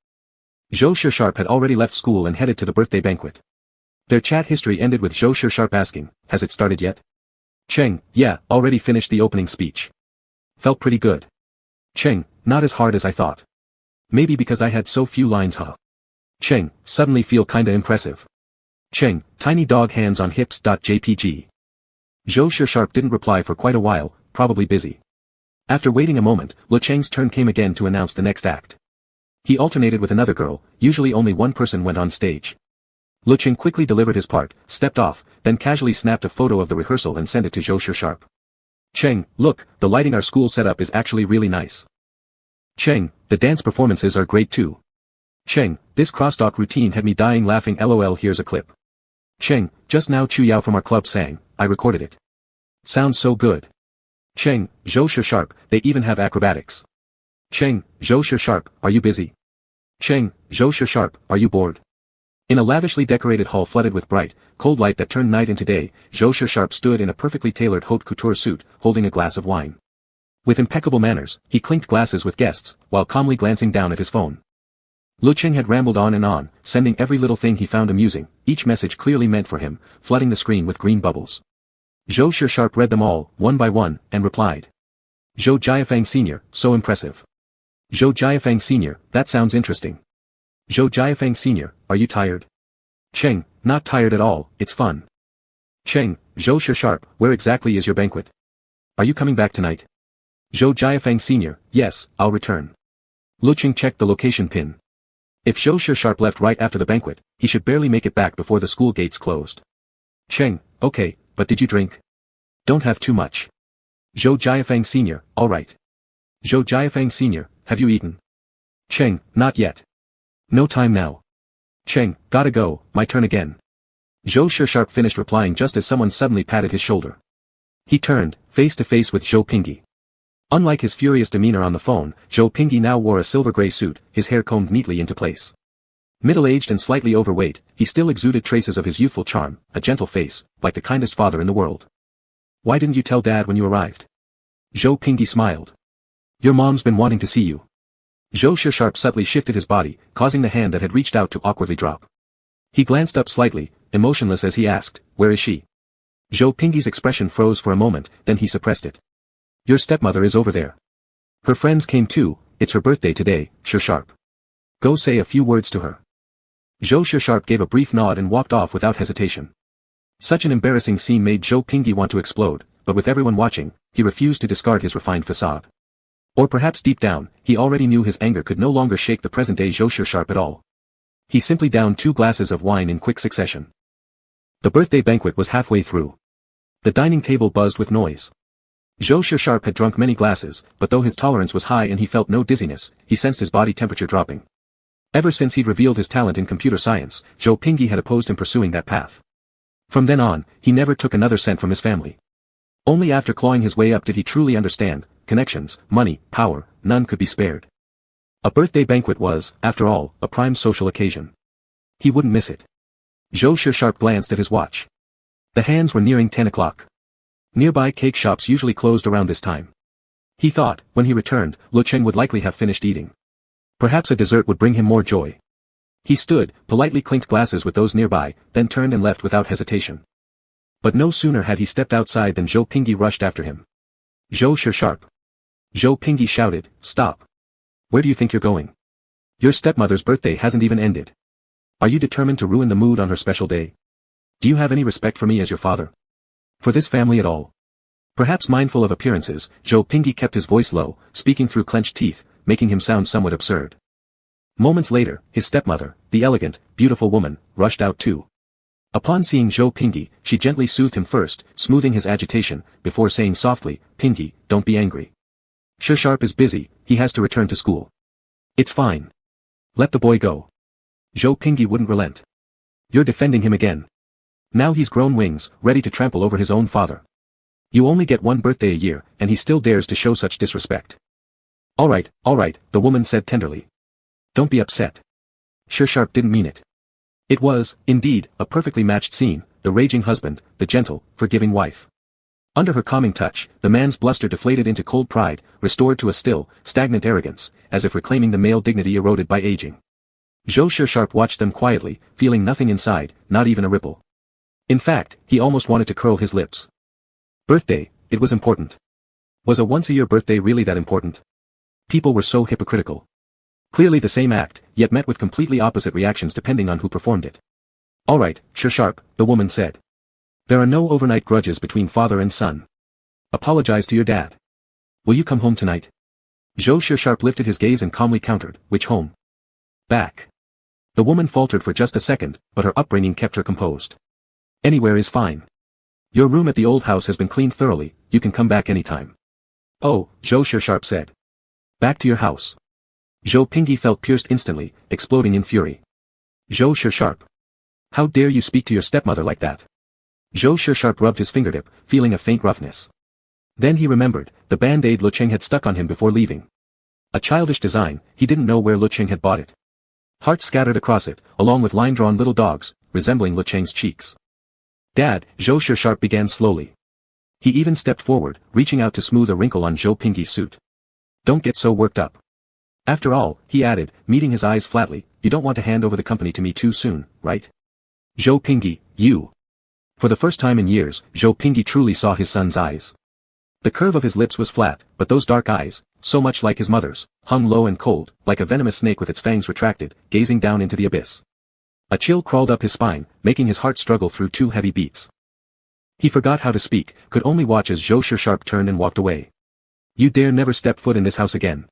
Zhou Shisharp had already left school and headed to the birthday banquet. Their chat history ended with Zhou Shisharp asking, has it started yet? Cheng, yeah, already finished the opening speech. Felt pretty good. Cheng, not as hard as I thought. Maybe because I had so few lines, huh? Cheng, suddenly feel kinda impressive. Cheng, tiny dog hands on hips.jpg. Zhou Shisharp didn't reply for quite a while, probably busy. After waiting a moment, Lecheng's turn came again to announce the next act. He alternated with another girl, usually only one person went on stage. Lecheng quickly delivered his part, stepped off, then casually snapped a photo of the rehearsal and sent it to Zhou Shisharp. Cheng, look, the lighting our school set up is actually really nice. Cheng, the dance performances are great too. Cheng, this crosstalk routine had me dying laughing lol, here's a clip. Cheng, just now Chu Yao from our club sang, I recorded it. Sounds so good. Cheng, Zhou Shisharp, they even have acrobatics. Cheng, Zhou Shisharp, are you busy? Cheng, Zhou Shisharp, are you bored? In a lavishly decorated hall flooded with bright, cold light that turned night into day, Zhou Shisharp stood in a perfectly tailored haute couture suit, holding a glass of wine. With impeccable manners, he clinked glasses with guests, while calmly glancing down at his phone. Lecheng had rambled on, sending every little thing he found amusing, each message clearly meant for him, flooding the screen with green bubbles. Zhou Shisharp read them all, one by one, and replied. Zhou Jiafang Sr., so impressive. Zhou Jiafang Sr., that sounds interesting. Zhou Jiafang Sr., are you tired? Cheng, not tired at all, it's fun. Cheng, Zhou Shisharp, where exactly is your banquet? Are you coming back tonight? Zhou Jiafang Sr., yes, I'll return. Lecheng checked the location pin. If Zhou Shisharp left right after the banquet, he should barely make it back before the school gates closed. Cheng, okay, but did you drink? Don't have too much. Zhou Jiafang Sr., alright. Zhou Jiafang Sr., have you eaten? Cheng, not yet. No time now. Cheng, gotta go, my turn again. Zhou Shisharp finished replying just as someone suddenly patted his shoulder. He turned, face to face with Zhou Pingyi. Unlike his furious demeanor on the phone, Zhou Pingyi now wore a silver-gray suit, his hair combed neatly into place. Middle-aged and slightly overweight, he still exuded traces of his youthful charm, a gentle face, like the kindest father in the world. Why didn't you tell Dad when you arrived? Zhou Pingyi smiled. Your mom's been wanting to see you. Zhou Shisharp subtly shifted his body, causing the hand that had reached out to awkwardly drop. He glanced up slightly, emotionless as he asked, where is she? Zhou Pingyi's expression froze for a moment, then he suppressed it. Your stepmother is over there. Her friends came too, it's her birthday today, Shisharp. Go say a few words to her. Zhou Shisharp gave a brief nod and walked off without hesitation. Such an embarrassing scene made Zhou Pingyi want to explode, but with everyone watching, he refused to discard his refined facade. Or perhaps deep down, he already knew his anger could no longer shake the present-day Zhou Shisharp at all. He simply downed 2 glasses of wine in quick succession. The birthday banquet was halfway through. The dining table buzzed with noise. Zhou Shisharp had drunk many glasses, but though his tolerance was high and he felt no dizziness, he sensed his body temperature dropping. Ever since he'd revealed his talent in computer science, Zhou Pingyi had opposed him pursuing that path. From then on, he never took another cent from his family. Only after clawing his way up did he truly understand, connections, money, power, none could be spared. A birthday banquet was, after all, a prime social occasion. He wouldn't miss it. Zhou Shisharp glanced at his watch. The hands were nearing 10 o'clock. Nearby cake shops usually closed around this time. He thought, when he returned, Lecheng would likely have finished eating. Perhaps a dessert would bring him more joy. He stood, politely clinked glasses with those nearby, then turned and left without hesitation. But no sooner had he stepped outside than Zhou Pingyi rushed after him. Zhou Shisharp. Zhou Pingyi shouted, stop. Where do you think you're going? Your stepmother's birthday hasn't even ended. Are you determined to ruin the mood on her special day? Do you have any respect for me as your father? For this family at all? Perhaps mindful of appearances, Zhou Pingyi kept his voice low, speaking through clenched teeth, making him sound somewhat absurd. Moments later, his stepmother, the elegant, beautiful woman, rushed out too. Upon seeing Zhou Pingyi, she gently soothed him first, smoothing his agitation, before saying softly, "Pingyi, don't be angry. Sharp is busy, he has to return to school. It's fine. Let the boy go." Zhou Pingyi wouldn't relent. "You're defending him again. Now he's grown wings, ready to trample over his own father. You only get one birthday a year, and he still dares to show such disrespect." All right, the woman said tenderly. "Don't be upset. Sharp didn't mean it." It was, indeed, a perfectly matched scene, the raging husband, the gentle, forgiving wife. Under her calming touch, the man's bluster deflated into cold pride, restored to a still, stagnant arrogance, as if reclaiming the male dignity eroded by aging. Zhou Sharp watched them quietly, feeling nothing inside, not even a ripple. In fact, he almost wanted to curl his lips. Birthday, it was important. Was a once-a-year birthday really that important? People were so hypocritical. Clearly the same act, yet met with completely opposite reactions depending on who performed it. "All right, Sharp," the woman said. "There are no overnight grudges between father and son. Apologize to your dad. Will you come home tonight?" Zhou Sharp lifted his gaze and calmly countered, "Which home?" "Back." The woman faltered for just a second, but her upbringing kept her composed. "Anywhere is fine. Your room at the old house has been cleaned thoroughly, you can come back anytime." "Oh," Zhou Sharp said. "Back to your house." Zhou Pingyi felt pierced instantly, exploding in fury. "Zhou Sharp. How dare you speak to your stepmother like that?" Zhou Sharp rubbed his fingertip, feeling a faint roughness. Then he remembered, the band-aid Lecheng had stuck on him before leaving. A childish design, he didn't know where Lecheng had bought it. Hearts scattered across it, along with line-drawn little dogs, resembling Lecheng's cheeks. "Dad," Zhou Sharp began slowly. He even stepped forward, reaching out to smooth a wrinkle on Zhou Pingyi's suit. "Don't get so worked up. After all," he added, meeting his eyes flatly, "you don't want to hand over the company to me too soon, right?" "Zhou Pingyi, you." For the first time in years, Zhou Pingyi truly saw his son's eyes. The curve of his lips was flat, but those dark eyes, so much like his mother's, hung low and cold, like a venomous snake with its fangs retracted, gazing down into the abyss. A chill crawled up his spine, making his heart struggle through 2 heavy beats. He forgot how to speak, could only watch as Zhou Sharp turned and walked away. "You dare never step foot in this house again."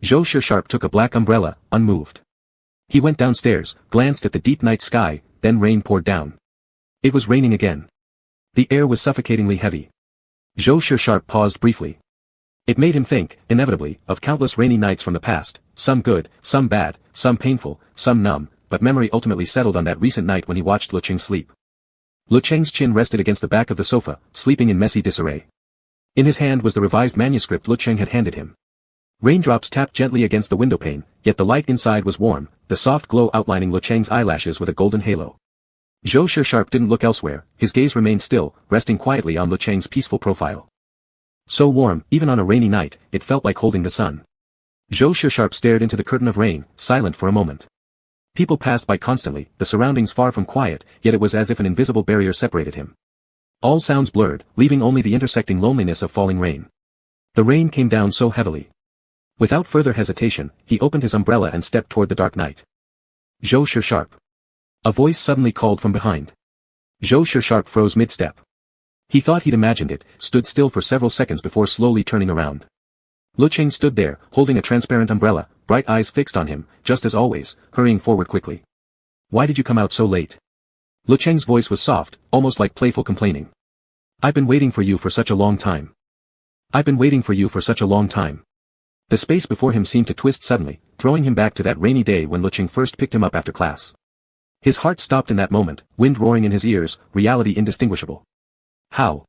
Zhou Sharp took a black umbrella, unmoved. He went downstairs, glanced at the deep night sky, then rain poured down. It was raining again. The air was suffocatingly heavy. Zhou Sharp paused briefly. It made him think, inevitably, of countless rainy nights from the past, some good, some bad, some painful, some numb, but memory ultimately settled on that recent night when he watched Lecheng sleep. Lecheng's chin rested against the back of the sofa, sleeping in messy disarray. In his hand was the revised manuscript Lecheng had handed him. Raindrops tapped gently against the windowpane, yet the light inside was warm, the soft glow outlining Lecheng's eyelashes with a golden halo. Zhou Sharp didn't look elsewhere, his gaze remained still, resting quietly on Lecheng's peaceful profile. So warm, even on a rainy night, it felt like holding the sun. Zhou Sharp stared into the curtain of rain, silent for a moment. People passed by constantly, the surroundings far from quiet, yet it was as if an invisible barrier separated him. All sounds blurred, leaving only the intersecting loneliness of falling rain. The rain came down so heavily. Without further hesitation, he opened his umbrella and stepped toward the dark night. "Zhou Sharp." A voice suddenly called from behind. Zhou Sharp froze mid-step. He thought he'd imagined it, stood still for several seconds before slowly turning around. Lecheng stood there, holding a transparent umbrella, bright eyes fixed on him, just as always, hurrying forward quickly. "Why did you come out so late?" Lecheng's voice was soft, almost like playful complaining. "I've been waiting for you for such a long time. I've been waiting for you for such a long time." The space before him seemed to twist suddenly, throwing him back to that rainy day when Lecheng first picked him up after class. His heart stopped in that moment, wind roaring in his ears, reality indistinguishable. "How?"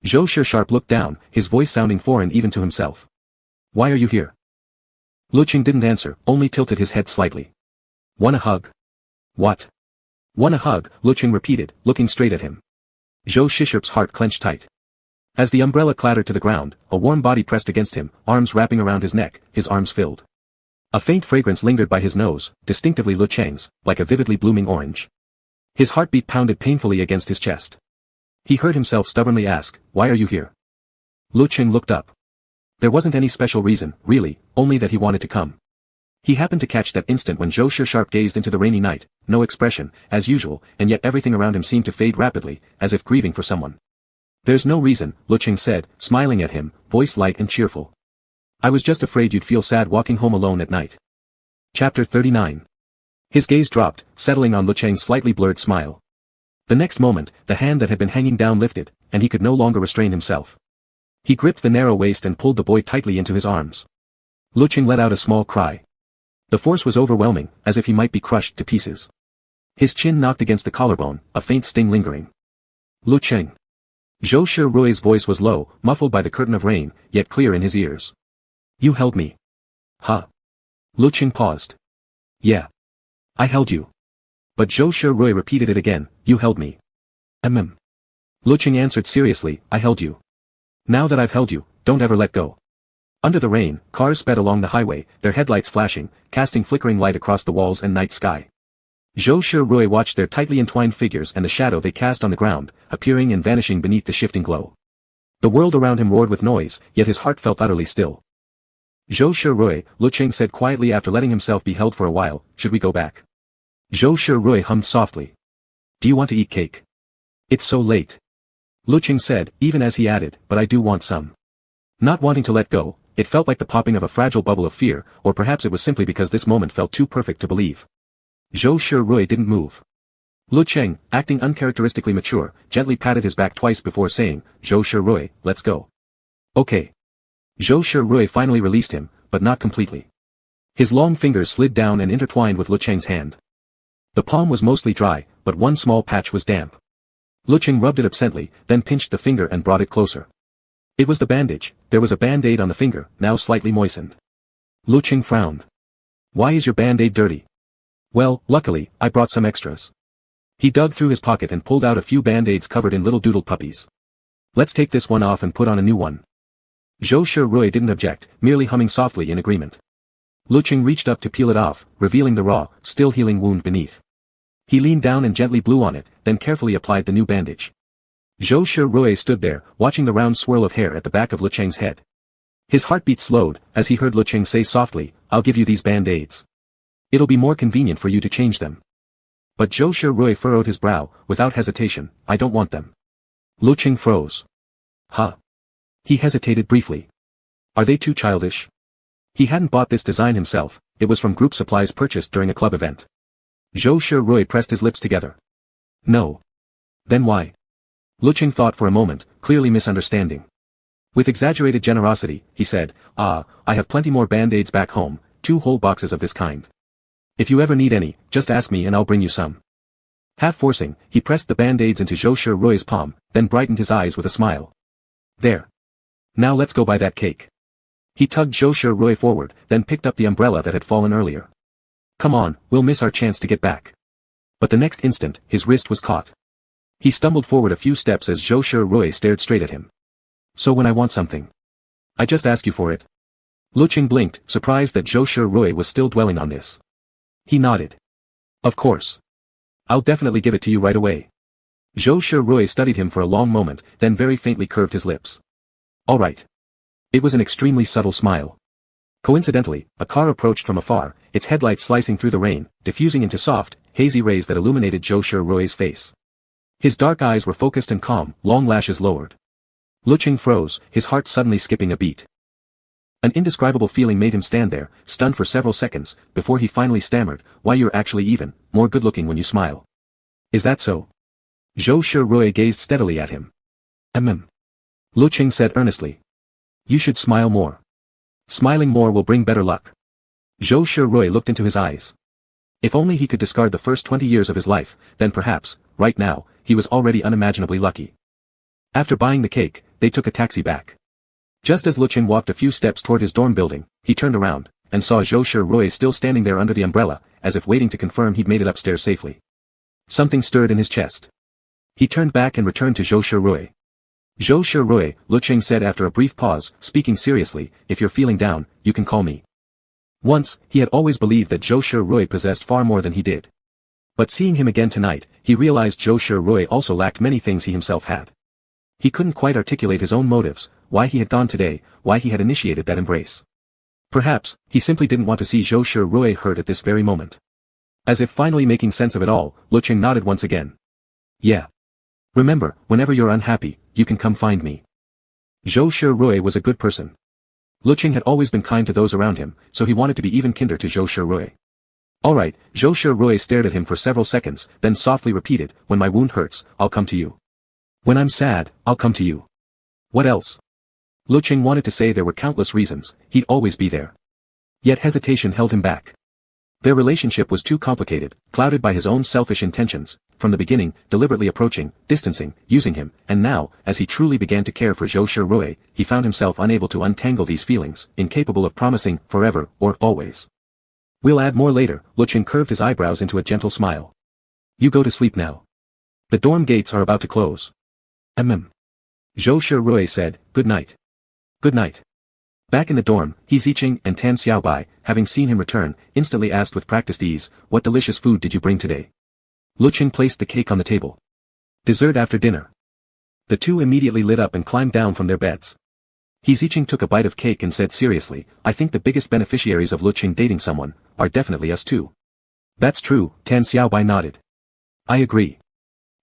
Zhou Sharp looked down, his voice sounding foreign even to himself. "Why are you here?" Lecheng didn't answer, only tilted his head slightly. "Want a hug?" "What?" "Want a hug," Lecheng repeated, looking straight at him. Zhou Sharp's heart clenched tight. As the umbrella clattered to the ground, a warm body pressed against him, arms wrapping around his neck, his arms filled. A faint fragrance lingered by his nose, distinctively Lecheng's, like a vividly blooming orange. His heartbeat pounded painfully against his chest. He heard himself stubbornly ask, "Why are you here?" Lecheng looked up. There wasn't any special reason, really, only that he wanted to come. He happened to catch that instant when Zhou Sharp gazed into the rainy night, no expression, as usual, and yet everything around him seemed to fade rapidly, as if grieving for someone. "There's no reason," Lecheng said, smiling at him, voice light and cheerful. I was just afraid you'd feel sad walking home alone at night. Chapter 39. His gaze dropped, settling on Lecheng's slightly blurred smile. The next moment, the hand that had been hanging down lifted, and he could no longer restrain himself. He gripped the narrow waist and pulled the boy tightly into his arms. Lecheng let out a small cry. The force was overwhelming, as if he might be crushed to pieces. His chin knocked against the collarbone, a faint sting lingering. Lecheng. Zhou Shirui's voice was low, muffled by the curtain of rain, yet clear in his ears. You held me. Huh? Lecheng paused. Yeah. I held you. But Zhou Shirui repeated it again, you held me. Lecheng answered seriously, I held you. Now that I've held you, don't ever let go. Under the rain, cars sped along the highway, their headlights flashing, casting flickering light across the walls and night sky. Zhou Shirui watched their tightly entwined figures and the shadow they cast on the ground, appearing and vanishing beneath the shifting glow. The world around him roared with noise, yet his heart felt utterly still. Zhou Shirui, Lecheng said quietly after letting himself be held for a while, should we go back? Zhou Shirui hummed softly. Do you want to eat cake? It's so late. Lecheng said, even as he added, but I do want some. Not wanting to let go, it felt like the popping of a fragile bubble of fear, or perhaps it was simply because this moment felt too perfect to believe. Zhou Shirui didn't move. Lecheng, acting uncharacteristically mature, gently patted his back twice before saying, Zhou Shirui, let's go. Okay. Zhou Shirui finally released him, but not completely. His long fingers slid down and intertwined with Lecheng's hand. The palm was mostly dry, but one small patch was damp. Lecheng rubbed it absently, then pinched the finger and brought it closer. It was the bandage, there was a band-aid on the finger, now slightly moistened. Lecheng frowned. Why is your band-aid dirty? Well, luckily, I brought some extras. He dug through his pocket and pulled out a few band-aids covered in little doodled puppies. Let's take this one off and put on a new one. Zhou Shirui didn't object, merely humming softly in agreement. Lecheng reached up to peel it off, revealing the raw, still healing wound beneath. He leaned down and gently blew on it, then carefully applied the new bandage. Zhou Shirui stood there, watching the round swirl of hair at the back of Lecheng's head. His heartbeat slowed, as he heard Lecheng say softly, I'll give you these band-aids. It'll be more convenient for you to change them. But Zhou Shirui furrowed his brow, without hesitation, I don't want them. Lecheng froze. Huh? He hesitated briefly. Are they too childish? He hadn't bought this design himself, it was from group supplies purchased during a club event. Zhou Shirui pressed his lips together. No. Then why? Lecheng thought for a moment, clearly misunderstanding. With exaggerated generosity, he said, I have plenty more band-aids back home, 2 whole boxes of this kind. If you ever need any, just ask me and I'll bring you some. Half forcing, he pressed the band-aids into Zhou Shirui's palm, then brightened his eyes with a smile. There. Now let's go buy that cake. He tugged Zhou Shirui forward, then picked up the umbrella that had fallen earlier. Come on, we'll miss our chance to get back. But the next instant, his wrist was caught. He stumbled forward a few steps as Zhou Shirui stared straight at him. So when I want something, I just ask you for it? Lecheng blinked, surprised that Zhou Shirui was still dwelling on this. He nodded. Of course. I'll definitely give it to you right away. Zhou Shirui studied him for a long moment, then very faintly curved his lips. All right. It was an extremely subtle smile. Coincidentally, a car approached from afar, its headlights slicing through the rain, diffusing into soft, hazy rays that illuminated Zhou Shirui's face. His dark eyes were focused and calm, long lashes lowered. Lecheng froze, his heart suddenly skipping a beat. An indescribable feeling made him stand there, stunned for several seconds, before he finally stammered, why you're actually even more good-looking when you smile. Is that so? Zhou Shirui gazed steadily at him. Lecheng said earnestly. You should smile more. Smiling more will bring better luck. Zhou Shirui looked into his eyes. If only he could discard the first 20 years of his life, then perhaps, right now, he was already unimaginably lucky. After buying the cake, they took a taxi back. Just as Lecheng walked a few steps toward his dorm building, he turned around, and saw Zhou Shirui still standing there under the umbrella, as if waiting to confirm he'd made it upstairs safely. Something stirred in his chest. He turned back and returned to Zhou Shirui. Zhou Shirui, Lecheng said after a brief pause, speaking seriously, if you're feeling down, you can call me. Once, he had always believed that Zhou Shirui possessed far more than he did. But seeing him again tonight, he realized Zhou Shirui also lacked many things he himself had. He couldn't quite articulate his own motives, why he had gone today, why he had initiated that embrace. Perhaps, he simply didn't want to see Zhou Shirui hurt at this very moment. As if finally making sense of it all, Lecheng nodded once again. Yeah. Remember, whenever you're unhappy, you can come find me. Zhou Shirui was a good person. Lecheng had always been kind to those around him, so he wanted to be even kinder to Zhou Shirui. Alright, Zhou Shirui stared at him for several seconds, then softly repeated, when my wound hurts, I'll come to you. When I'm sad, I'll come to you. What else? Lecheng wanted to say there were countless reasons, he'd always be there. Yet hesitation held him back. Their relationship was too complicated, clouded by his own selfish intentions, from the beginning, deliberately approaching, distancing, using him, and now, as he truly began to care for Zhou Shirui, he found himself unable to untangle these feelings, incapable of promising, forever, or always. We'll add more later. Lecheng curved his eyebrows into a gentle smile. You go to sleep now. The dorm gates are about to close. Zhou Shirui said, good night. Good night. Back in the dorm, Lecheng and Tan Xiaobai, having seen him return, instantly asked with practiced ease, what delicious food did you bring today? Lecheng placed the cake on the table. Dessert after dinner. The two immediately lit up and climbed down from their beds. Lecheng took a bite of cake and said seriously, I think the biggest beneficiaries of Lecheng dating someone, are definitely us two. That's true, Tan Xiaobai nodded. I agree.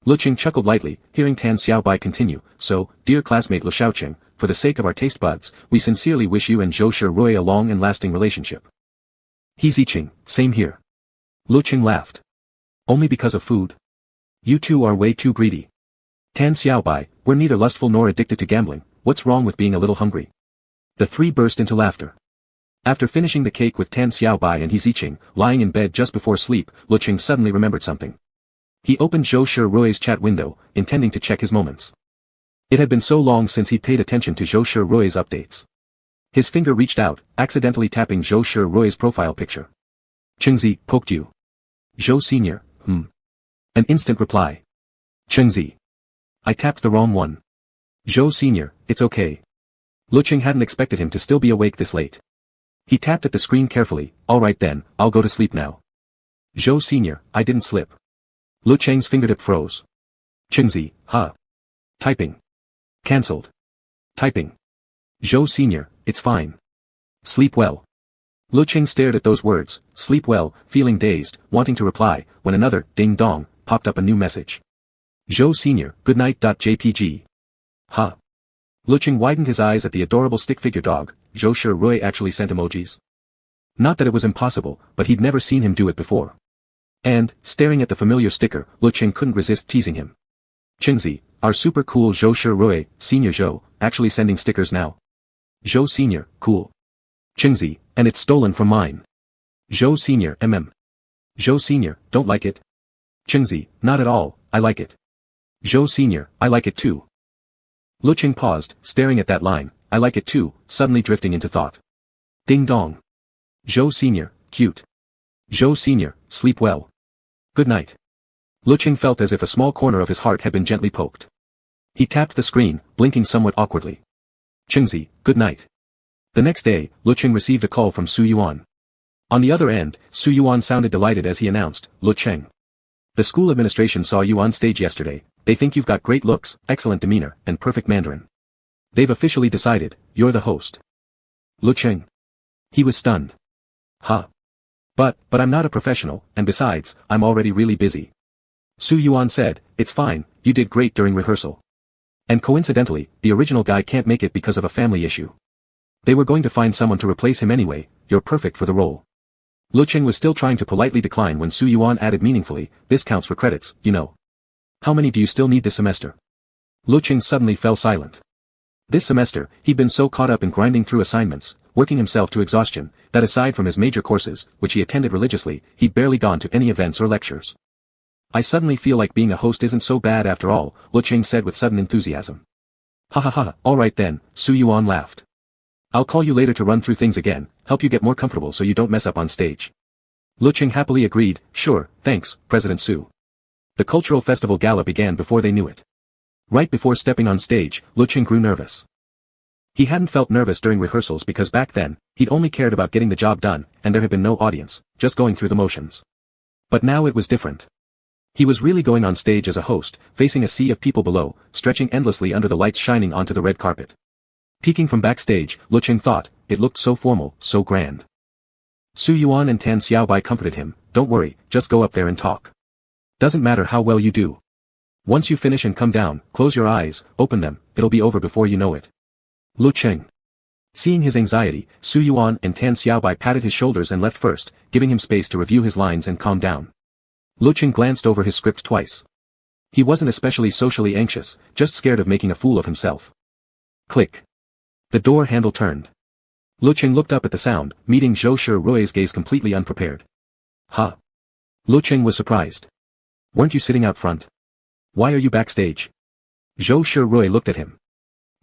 Lecheng chuckled lightly, hearing Tan Xiaobai continue, so, dear classmate Lecheng, for the sake of our taste buds, we sincerely wish you and Zhou Shirui a long and lasting relationship. Lecheng, same here. Lecheng laughed. Only because of food? You two are way too greedy. Tan Xiaobai, we're neither lustful nor addicted to gambling, what's wrong with being a little hungry? The three burst into laughter. After finishing the cake with Tan Xiaobai and Lecheng, lying in bed just before sleep, Lecheng suddenly remembered something. He opened Zhou Shirui's chat window, intending to check his moments. It had been so long since he'd paid attention to Zhou Shirui's updates. His finger reached out, accidentally tapping Zhou Shirui's profile picture. Chengzi, poked you. Zhou Senior, An instant reply. Chengzi. I tapped the wrong one. Zhou Senior, it's okay. Lecheng hadn't expected him to still be awake this late. He tapped at the screen carefully, alright then, I'll go to sleep now. Zhou Senior, I didn't slip. Lecheng's fingertip froze. Chengzi, huh? Typing. Cancelled. Typing. Zhou Senior, it's fine. Sleep well. Lecheng stared at those words, sleep well, feeling dazed, wanting to reply, when another, ding-dong, popped up a new message. Zhou Senior, goodnight.jpg. Huh? Lecheng widened his eyes at the adorable stick-figure dog. Zhou Shirui actually sent emojis. Not that it was impossible, but he'd never seen him do it before. And, staring at the familiar sticker, Lecheng couldn't resist teasing him. Chengzi, our super cool Zhou Shirui, Senior Zhou, actually sending stickers now. Zhou Senior, cool. Chengzi, and it's stolen from mine. Zhou Senior, Zhou Senior, don't like it? Chengzi, not at all, I like it. Zhou Senior, I like it too. Lecheng paused, staring at that line, I like it too, suddenly drifting into thought. Ding dong. Zhou Senior, cute. Zhou Senior, sleep well. Good night. Lecheng felt as if a small corner of his heart had been gently poked. He tapped the screen, blinking somewhat awkwardly. Chengzi, good night. The next day, Lecheng received a call from Su Yuan. On the other end, Su Yuan sounded delighted as he announced, Lecheng. The school administration saw you on stage yesterday, they think you've got great looks, excellent demeanor, and perfect Mandarin. They've officially decided, you're the host. Lecheng. He was stunned. Huh. But I'm not a professional, and besides, I'm already really busy. Su Yuan said, it's fine, you did great during rehearsal. And coincidentally, the original guy can't make it because of a family issue. They were going to find someone to replace him anyway, you're perfect for the role. Lecheng was still trying to politely decline when Su Yuan added meaningfully, this counts for credits, you know. How many do you still need this semester? Lecheng suddenly fell silent. This semester, he'd been so caught up in grinding through assignments, working himself to exhaustion, that aside from his major courses, which he attended religiously, he'd barely gone to any events or lectures. I suddenly feel like being a host isn't so bad after all, Lecheng said with sudden enthusiasm. Ha ha ha, alright then, Su Yuan laughed. I'll call you later to run through things again, help you get more comfortable so you don't mess up on stage. Lecheng happily agreed, sure, thanks, President Su. The cultural festival gala began before they knew it. Right before stepping on stage, Lecheng grew nervous. He hadn't felt nervous during rehearsals because back then, he'd only cared about getting the job done, and there had been no audience, just going through the motions. But now it was different. He was really going on stage as a host, facing a sea of people below, stretching endlessly under the lights shining onto the red carpet. Peeking from backstage, Lecheng thought, it looked so formal, so grand. Su Yuan and Tan Xiaobai comforted him, don't worry, just go up there and talk. Doesn't matter how well you do. Once you finish and come down, close your eyes, open them, it'll be over before you know it. Lecheng. Seeing his anxiety, Su Yuan and Tan Xiaobai patted his shoulders and left first, giving him space to review his lines and calm down. Lecheng glanced over his script twice. He wasn't especially socially anxious, just scared of making a fool of himself. Click. The door handle turned. Lecheng looked up at the sound, meeting Zhou Shirui's gaze completely unprepared. Huh? Lecheng was surprised. Weren't you sitting out front? Why are you backstage? Zhou Shirui looked at him.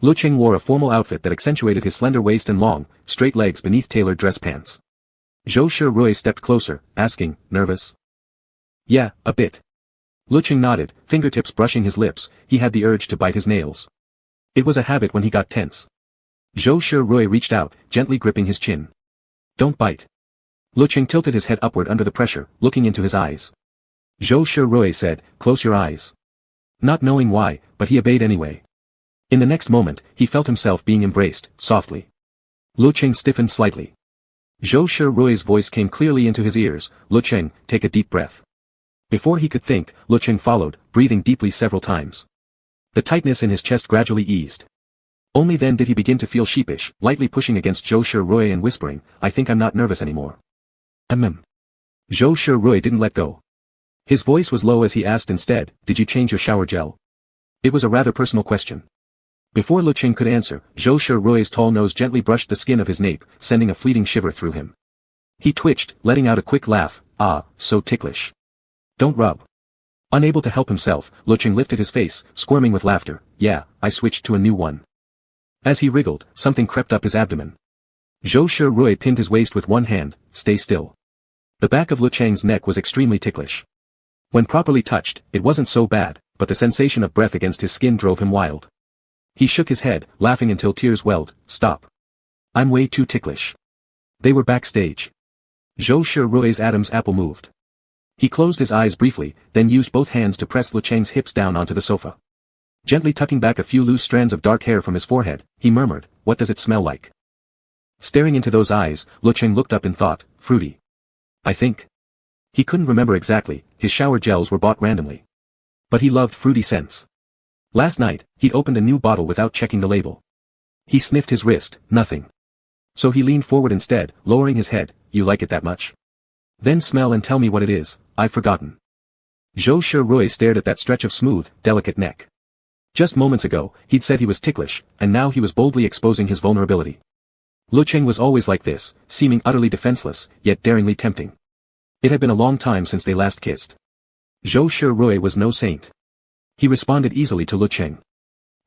Lecheng wore a formal outfit that accentuated his slender waist and long, straight legs beneath tailored dress pants. Zhou Shirui stepped closer, asking, nervous? Yeah, a bit. Lecheng nodded, fingertips brushing his lips. He had the urge to bite his nails. It was a habit when he got tense. Zhou Shirui reached out, gently gripping his chin. Don't bite. Lecheng tilted his head upward under the pressure, looking into his eyes. Zhou Shirui said, close your eyes. Not knowing why, but he obeyed anyway. In the next moment, he felt himself being embraced, softly. Lecheng stiffened slightly. Zhou Shirui's voice came clearly into his ears, Lecheng, take a deep breath. Before he could think, Lecheng followed, breathing deeply several times. The tightness in his chest gradually eased. Only then did he begin to feel sheepish, lightly pushing against Zhou Shirui and whispering, I think I'm not nervous anymore. Zhou Shirui didn't let go. His voice was low as he asked instead, did you change your shower gel? It was a rather personal question. Before Lecheng could answer, Zhou Shirui's tall nose gently brushed the skin of his nape, sending a fleeting shiver through him. He twitched, letting out a quick laugh, ah, so ticklish. Don't rub. Unable to help himself, Lecheng lifted his face, squirming with laughter, yeah, I switched to a new one. As he wriggled, something crept up his abdomen. Zhou Shirui pinned his waist with one hand, stay still. The back of Lecheng's neck was extremely ticklish. When properly touched, it wasn't so bad, but the sensation of breath against his skin drove him wild. He shook his head, laughing until tears welled, stop. I'm way too ticklish. They were backstage. Zhou Shirui's Adam's apple moved. He closed his eyes briefly, then used both hands to press Lecheng's hips down onto the sofa. Gently tucking back a few loose strands of dark hair from his forehead, he murmured, what does it smell like? Staring into those eyes, Lecheng looked up in thought, fruity. I think. He couldn't remember exactly, his shower gels were bought randomly. But he loved fruity scents. Last night, he'd opened a new bottle without checking the label. He sniffed his wrist, nothing. So he leaned forward instead, lowering his head, you like it that much? Then smell and tell me what it is, I've forgotten. Zhou Shirui stared at that stretch of smooth, delicate neck. Just moments ago, he'd said he was ticklish, and now he was boldly exposing his vulnerability. Lecheng was always like this, seeming utterly defenseless, yet daringly tempting. It had been a long time since they last kissed. Zhou Shirui was no saint. He responded easily to Lecheng.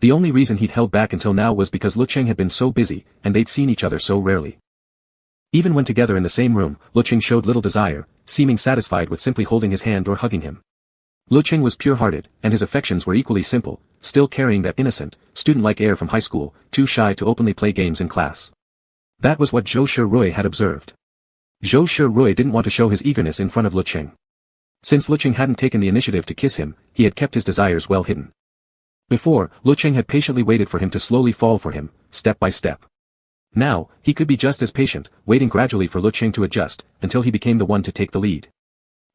The only reason he'd held back until now was because Lecheng had been so busy, and they'd seen each other so rarely. Even when together in the same room, Lecheng showed little desire, seeming satisfied with simply holding his hand or hugging him. Lecheng was pure-hearted, and his affections were equally simple, still carrying that innocent, student-like air from high school, too shy to openly play games in class. That was what Zhou Shirui had observed. Zhou Shirui didn't want to show his eagerness in front of Lecheng. Since Lecheng hadn't taken the initiative to kiss him, he had kept his desires well hidden. Before, Lecheng had patiently waited for him to slowly fall for him, step by step. Now, he could be just as patient, waiting gradually for Lecheng to adjust, until he became the one to take the lead.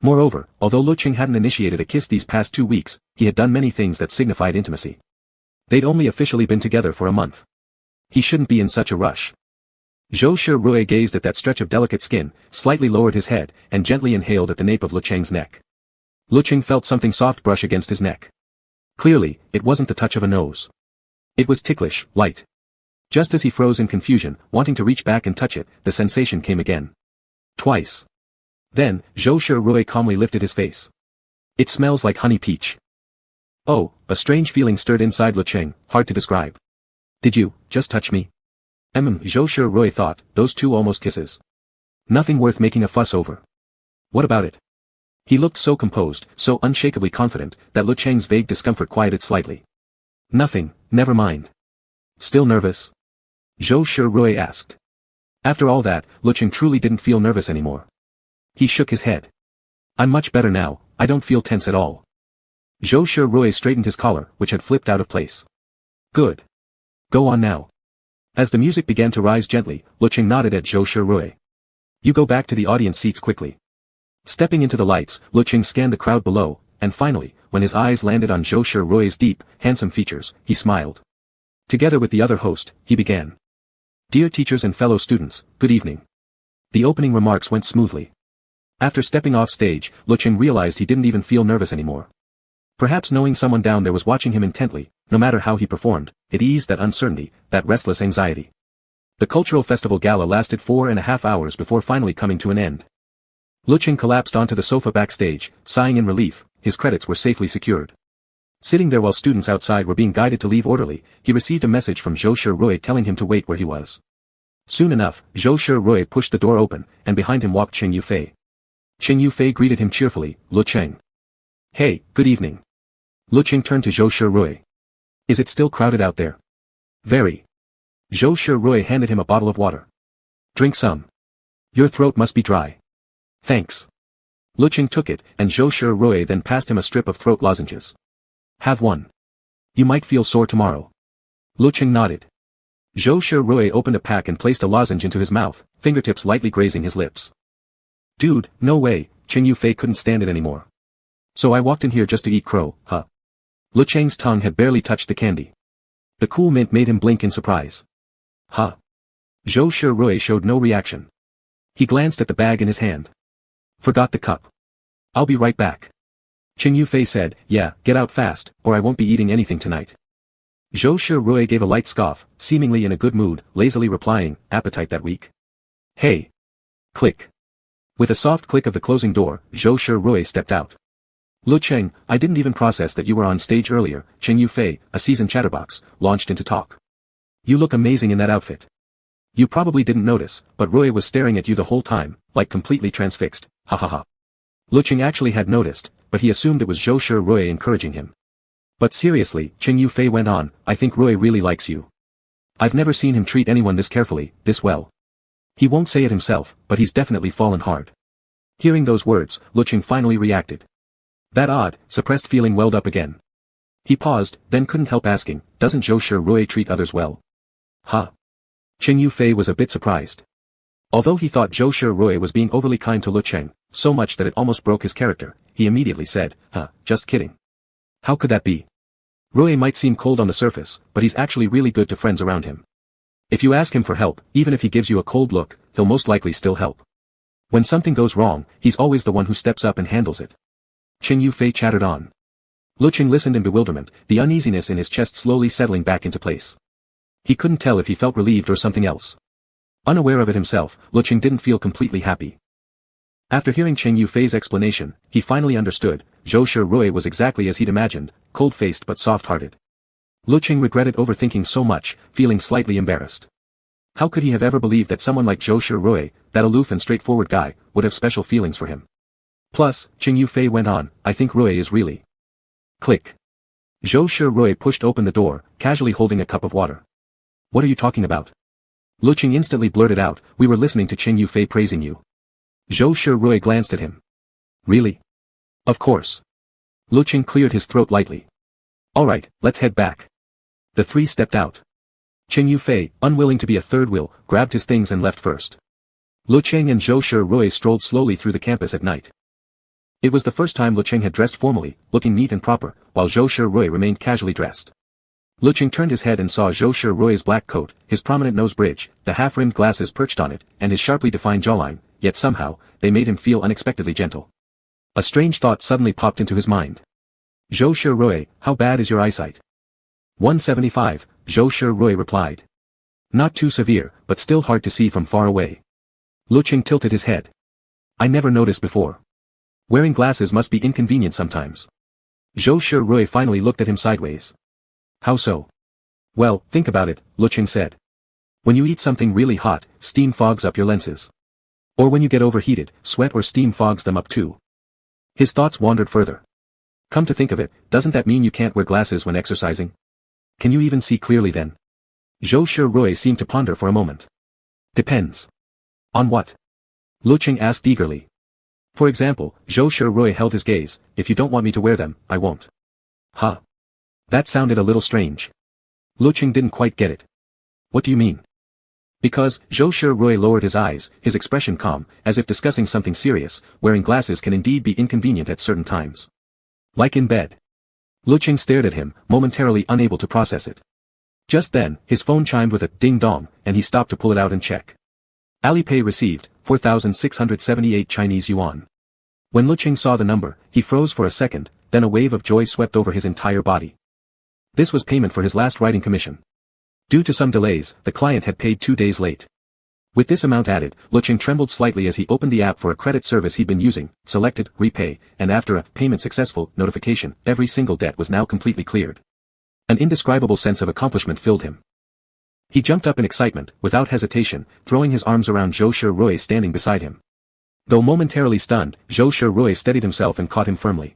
Moreover, although Lecheng hadn't initiated a kiss these past 2 weeks, he had done many things that signified intimacy. They'd only officially been together for a month. He shouldn't be in such a rush. Zhou Shirui gazed at that stretch of delicate skin, slightly lowered his head, and gently inhaled at the nape of Lecheng's neck. Lecheng felt something soft brush against his neck. Clearly, it wasn't the touch of a nose. It was ticklish, light. Just as he froze in confusion, wanting to reach back and touch it, the sensation came again. Twice. Then, Zhou Shirui calmly lifted his face. It smells like honey peach. Oh, a strange feeling stirred inside Lecheng, hard to describe. Did you, just touch me? Zhou Shirui thought, those two almost kisses. Nothing worth making a fuss over. What about it? He looked so composed, so unshakably confident, that Lecheng's vague discomfort quieted slightly. Nothing, never mind. Still nervous? Zhou Shirui asked. After all that, Lecheng truly didn't feel nervous anymore. He shook his head. I'm much better now, I don't feel tense at all. Zhou Shirui straightened his collar, which had flipped out of place. Good. Go on now. As the music began to rise gently, Lecheng nodded at Zhou Shirui. You go back to the audience seats quickly. Stepping into the lights, Lecheng scanned the crowd below, and finally, when his eyes landed on Zhou Shirui's deep, handsome features, he smiled. Together with the other host, he began. Dear teachers and fellow students, good evening. The opening remarks went smoothly. After stepping off stage, Lecheng realized he didn't even feel nervous anymore. Perhaps knowing someone down there was watching him intently, no matter how he performed, it eased that uncertainty, that restless anxiety. The cultural festival gala lasted 4.5 hours before finally coming to an end. Lecheng collapsed onto the sofa backstage, sighing in relief. His credits were safely secured. Sitting there while students outside were being guided to leave orderly, he received a message from Zhou Shirui telling him to wait where he was. Soon enough, Zhou Shirui pushed the door open, and behind him walked Chen Yufei. Chen Yufei greeted him cheerfully, Lecheng. Hey, good evening. Lecheng turned to Zhou Shirui. Is it still crowded out there? Very. Zhou Shirui handed him a bottle of water. Drink some. Your throat must be dry. Thanks. Lecheng took it, and Zhou Shirui then passed him a strip of throat lozenges. Have one. You might feel sore tomorrow. Lecheng nodded. Zhou Shirui opened a pack and placed a lozenge into his mouth, fingertips lightly grazing his lips. Dude, no way, Chen Yufei couldn't stand it anymore. So I walked in here just to eat crow, huh? Lecheng's tongue had barely touched the candy. The cool mint made him blink in surprise. Huh? Zhou Shirui showed no reaction. He glanced at the bag in his hand. Forgot the cup. I'll be right back. Chen Yufei said, yeah, get out fast, or I won't be eating anything tonight. Zhou Shirui gave a light scoff, seemingly in a good mood, lazily replying, appetite that week. Hey. Click. With a soft click of the closing door, Zhou Shirui stepped out. Lecheng, I didn't even process that you were on stage earlier, Chen Yufei, a seasoned chatterbox, launched into talk. You look amazing in that outfit. You probably didn't notice, but Roy was staring at you the whole time, like completely transfixed, ha ha ha. Lecheng actually had noticed, but he assumed it was Zhou Shirui encouraging him. But seriously, Chen Yufei went on, I think Roy really likes you. I've never seen him treat anyone this carefully, this well. He won't say it himself, but he's definitely fallen hard. Hearing those words, Lecheng finally reacted. That odd, suppressed feeling welled up again. He paused, then couldn't help asking, doesn't Zhou Shirui treat others well? Huh? Chen Yufei was a bit surprised. Although he thought Zhou Shirui was being overly kind to Lecheng, so much that it almost broke his character, he immediately said, just kidding. How could that be? Roy might seem cold on the surface, but he's actually really good to friends around him. If you ask him for help, even if he gives you a cold look, he'll most likely still help. When something goes wrong, he's always the one who steps up and handles it. Chen Yufei chattered on. Lecheng listened in bewilderment, the uneasiness in his chest slowly settling back into place. He couldn't tell if he felt relieved or something else. Unaware of it himself, Lecheng didn't feel completely happy. After hearing Chen Yufei's explanation, he finally understood, Zhou Shirui was exactly as he'd imagined, cold-faced but soft-hearted. Lecheng regretted overthinking so much, feeling slightly embarrassed. How could he have ever believed that someone like Zhou Shirui, that aloof and straightforward guy, would have special feelings for him? Plus, Chen Yufei went on, I think Roy is really... Click. Zhou Shirui pushed open the door, casually holding a cup of water. What are you talking about? Lecheng instantly blurted out, we were listening to Chen Yufei praising you. Zhou Shirui glanced at him. Really? Of course. Lecheng cleared his throat lightly. Alright, let's head back. The three stepped out. Chen Yufei, unwilling to be a third wheel, grabbed his things and left first. Lecheng and Zhou Shirui strolled slowly through the campus at night. It was the first time Lecheng had dressed formally, looking neat and proper, while Zhou Shirui remained casually dressed. Lecheng turned his head and saw Zhou Shirui's black coat, his prominent nose bridge, the half-rimmed glasses perched on it, and his sharply defined jawline, yet somehow, they made him feel unexpectedly gentle. A strange thought suddenly popped into his mind. Zhou Shirui, how bad is your eyesight? 175, Zhou Shirui replied. Not too severe, but still hard to see from far away. Lecheng tilted his head. I never noticed before. Wearing glasses must be inconvenient sometimes. Zhou Shirui finally looked at him sideways. How so? Well, think about it, Lecheng said. When you eat something really hot, steam fogs up your lenses. Or when you get overheated, sweat or steam fogs them up too. His thoughts wandered further. Come to think of it, doesn't that mean you can't wear glasses when exercising? Can you even see clearly then? Zhou Shirui seemed to ponder for a moment. Depends. On what? Lecheng asked eagerly. For example, Zhou Shirui held his gaze, if you don't want me to wear them, I won't. Huh. That sounded a little strange. Lecheng didn't quite get it. What do you mean? Because, Zhou Shirui lowered his eyes, his expression calm, as if discussing something serious, wearing glasses can indeed be inconvenient at certain times. Like in bed. Lecheng stared at him, momentarily unable to process it. Just then, his phone chimed with a ding-dong, and he stopped to pull it out and check. Alipay received, 4,678 Chinese yuan. When Lecheng saw the number, he froze for a second, then a wave of joy swept over his entire body. This was payment for his last writing commission. Due to some delays, the client had paid 2 days late. With this amount added, Lecheng trembled slightly as he opened the app for a credit service he'd been using, selected repay, and after a payment successful notification, every single debt was now completely cleared. An indescribable sense of accomplishment filled him. He jumped up in excitement, without hesitation, throwing his arms around Zhou Shirui standing beside him. Though momentarily stunned, Zhou Shirui steadied himself and caught him firmly.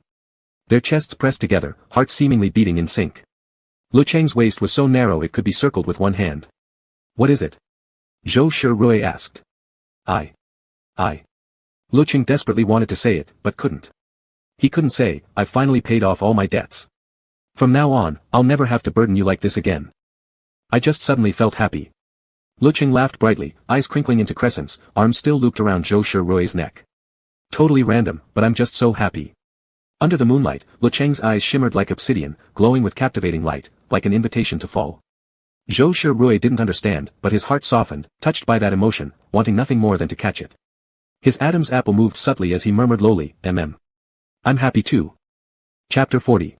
Their chests pressed together, hearts seemingly beating in sync. Lecheng's waist was so narrow it could be circled with one hand. "What is it?" Zhou Shirui asked. I. Lecheng desperately wanted to say it, but couldn't. He couldn't say, "I've finally paid off all my debts. From now on, I'll never have to burden you like this again. I just suddenly felt happy." Lecheng laughed brightly, eyes crinkling into crescents, arms still looped around Zhou Shirui's neck. "Totally random, but I'm just so happy." Under the moonlight, Lecheng's eyes shimmered like obsidian, glowing with captivating light, like an invitation to fall. Zhou Shirui didn't understand, but his heart softened, touched by that emotion, wanting nothing more than to catch it. His Adam's apple moved subtly as he murmured lowly, "I'm happy too." Chapter 40.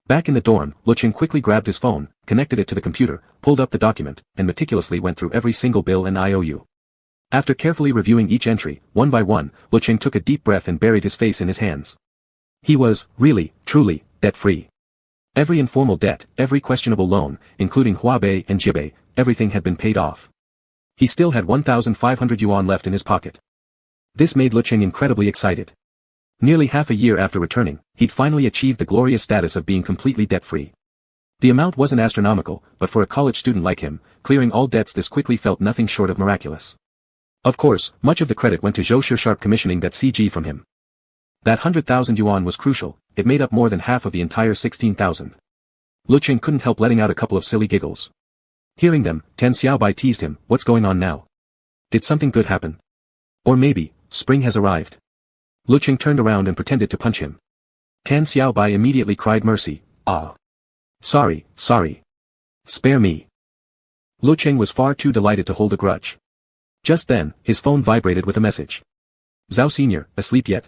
Back in the dorm, Lecheng quickly grabbed his phone, connected it to the computer, pulled up the document, and meticulously went through every single bill and IOU. After carefully reviewing each entry, one by one, Lecheng took a deep breath and buried his face in his hands. He was, really, truly, debt-free. Every informal debt, every questionable loan, including Huabei and Jibei, everything had been paid off. He still had 1,500 yuan left in his pocket. This made Lecheng incredibly excited. Nearly half a year after returning, he'd finally achieved the glorious status of being completely debt-free. The amount wasn't astronomical, but for a college student like him, clearing all debts this quickly felt nothing short of miraculous. Of course, much of the credit went to Zhou Shirui commissioning that CG from him. That 100,000 yuan was crucial, it made up more than half of the entire 16,000. Lecheng couldn't help letting out a couple of silly giggles. Hearing them, Tan Xiaobai teased him, "What's going on now? Did something good happen? Or maybe, spring has arrived." Lecheng turned around and pretended to punch him. Tan Xiaobai immediately cried mercy, "Ah. Sorry. Spare me." Lecheng was far too delighted to hold a grudge. Just then, his phone vibrated with a message. "Zhao Senior, asleep yet?"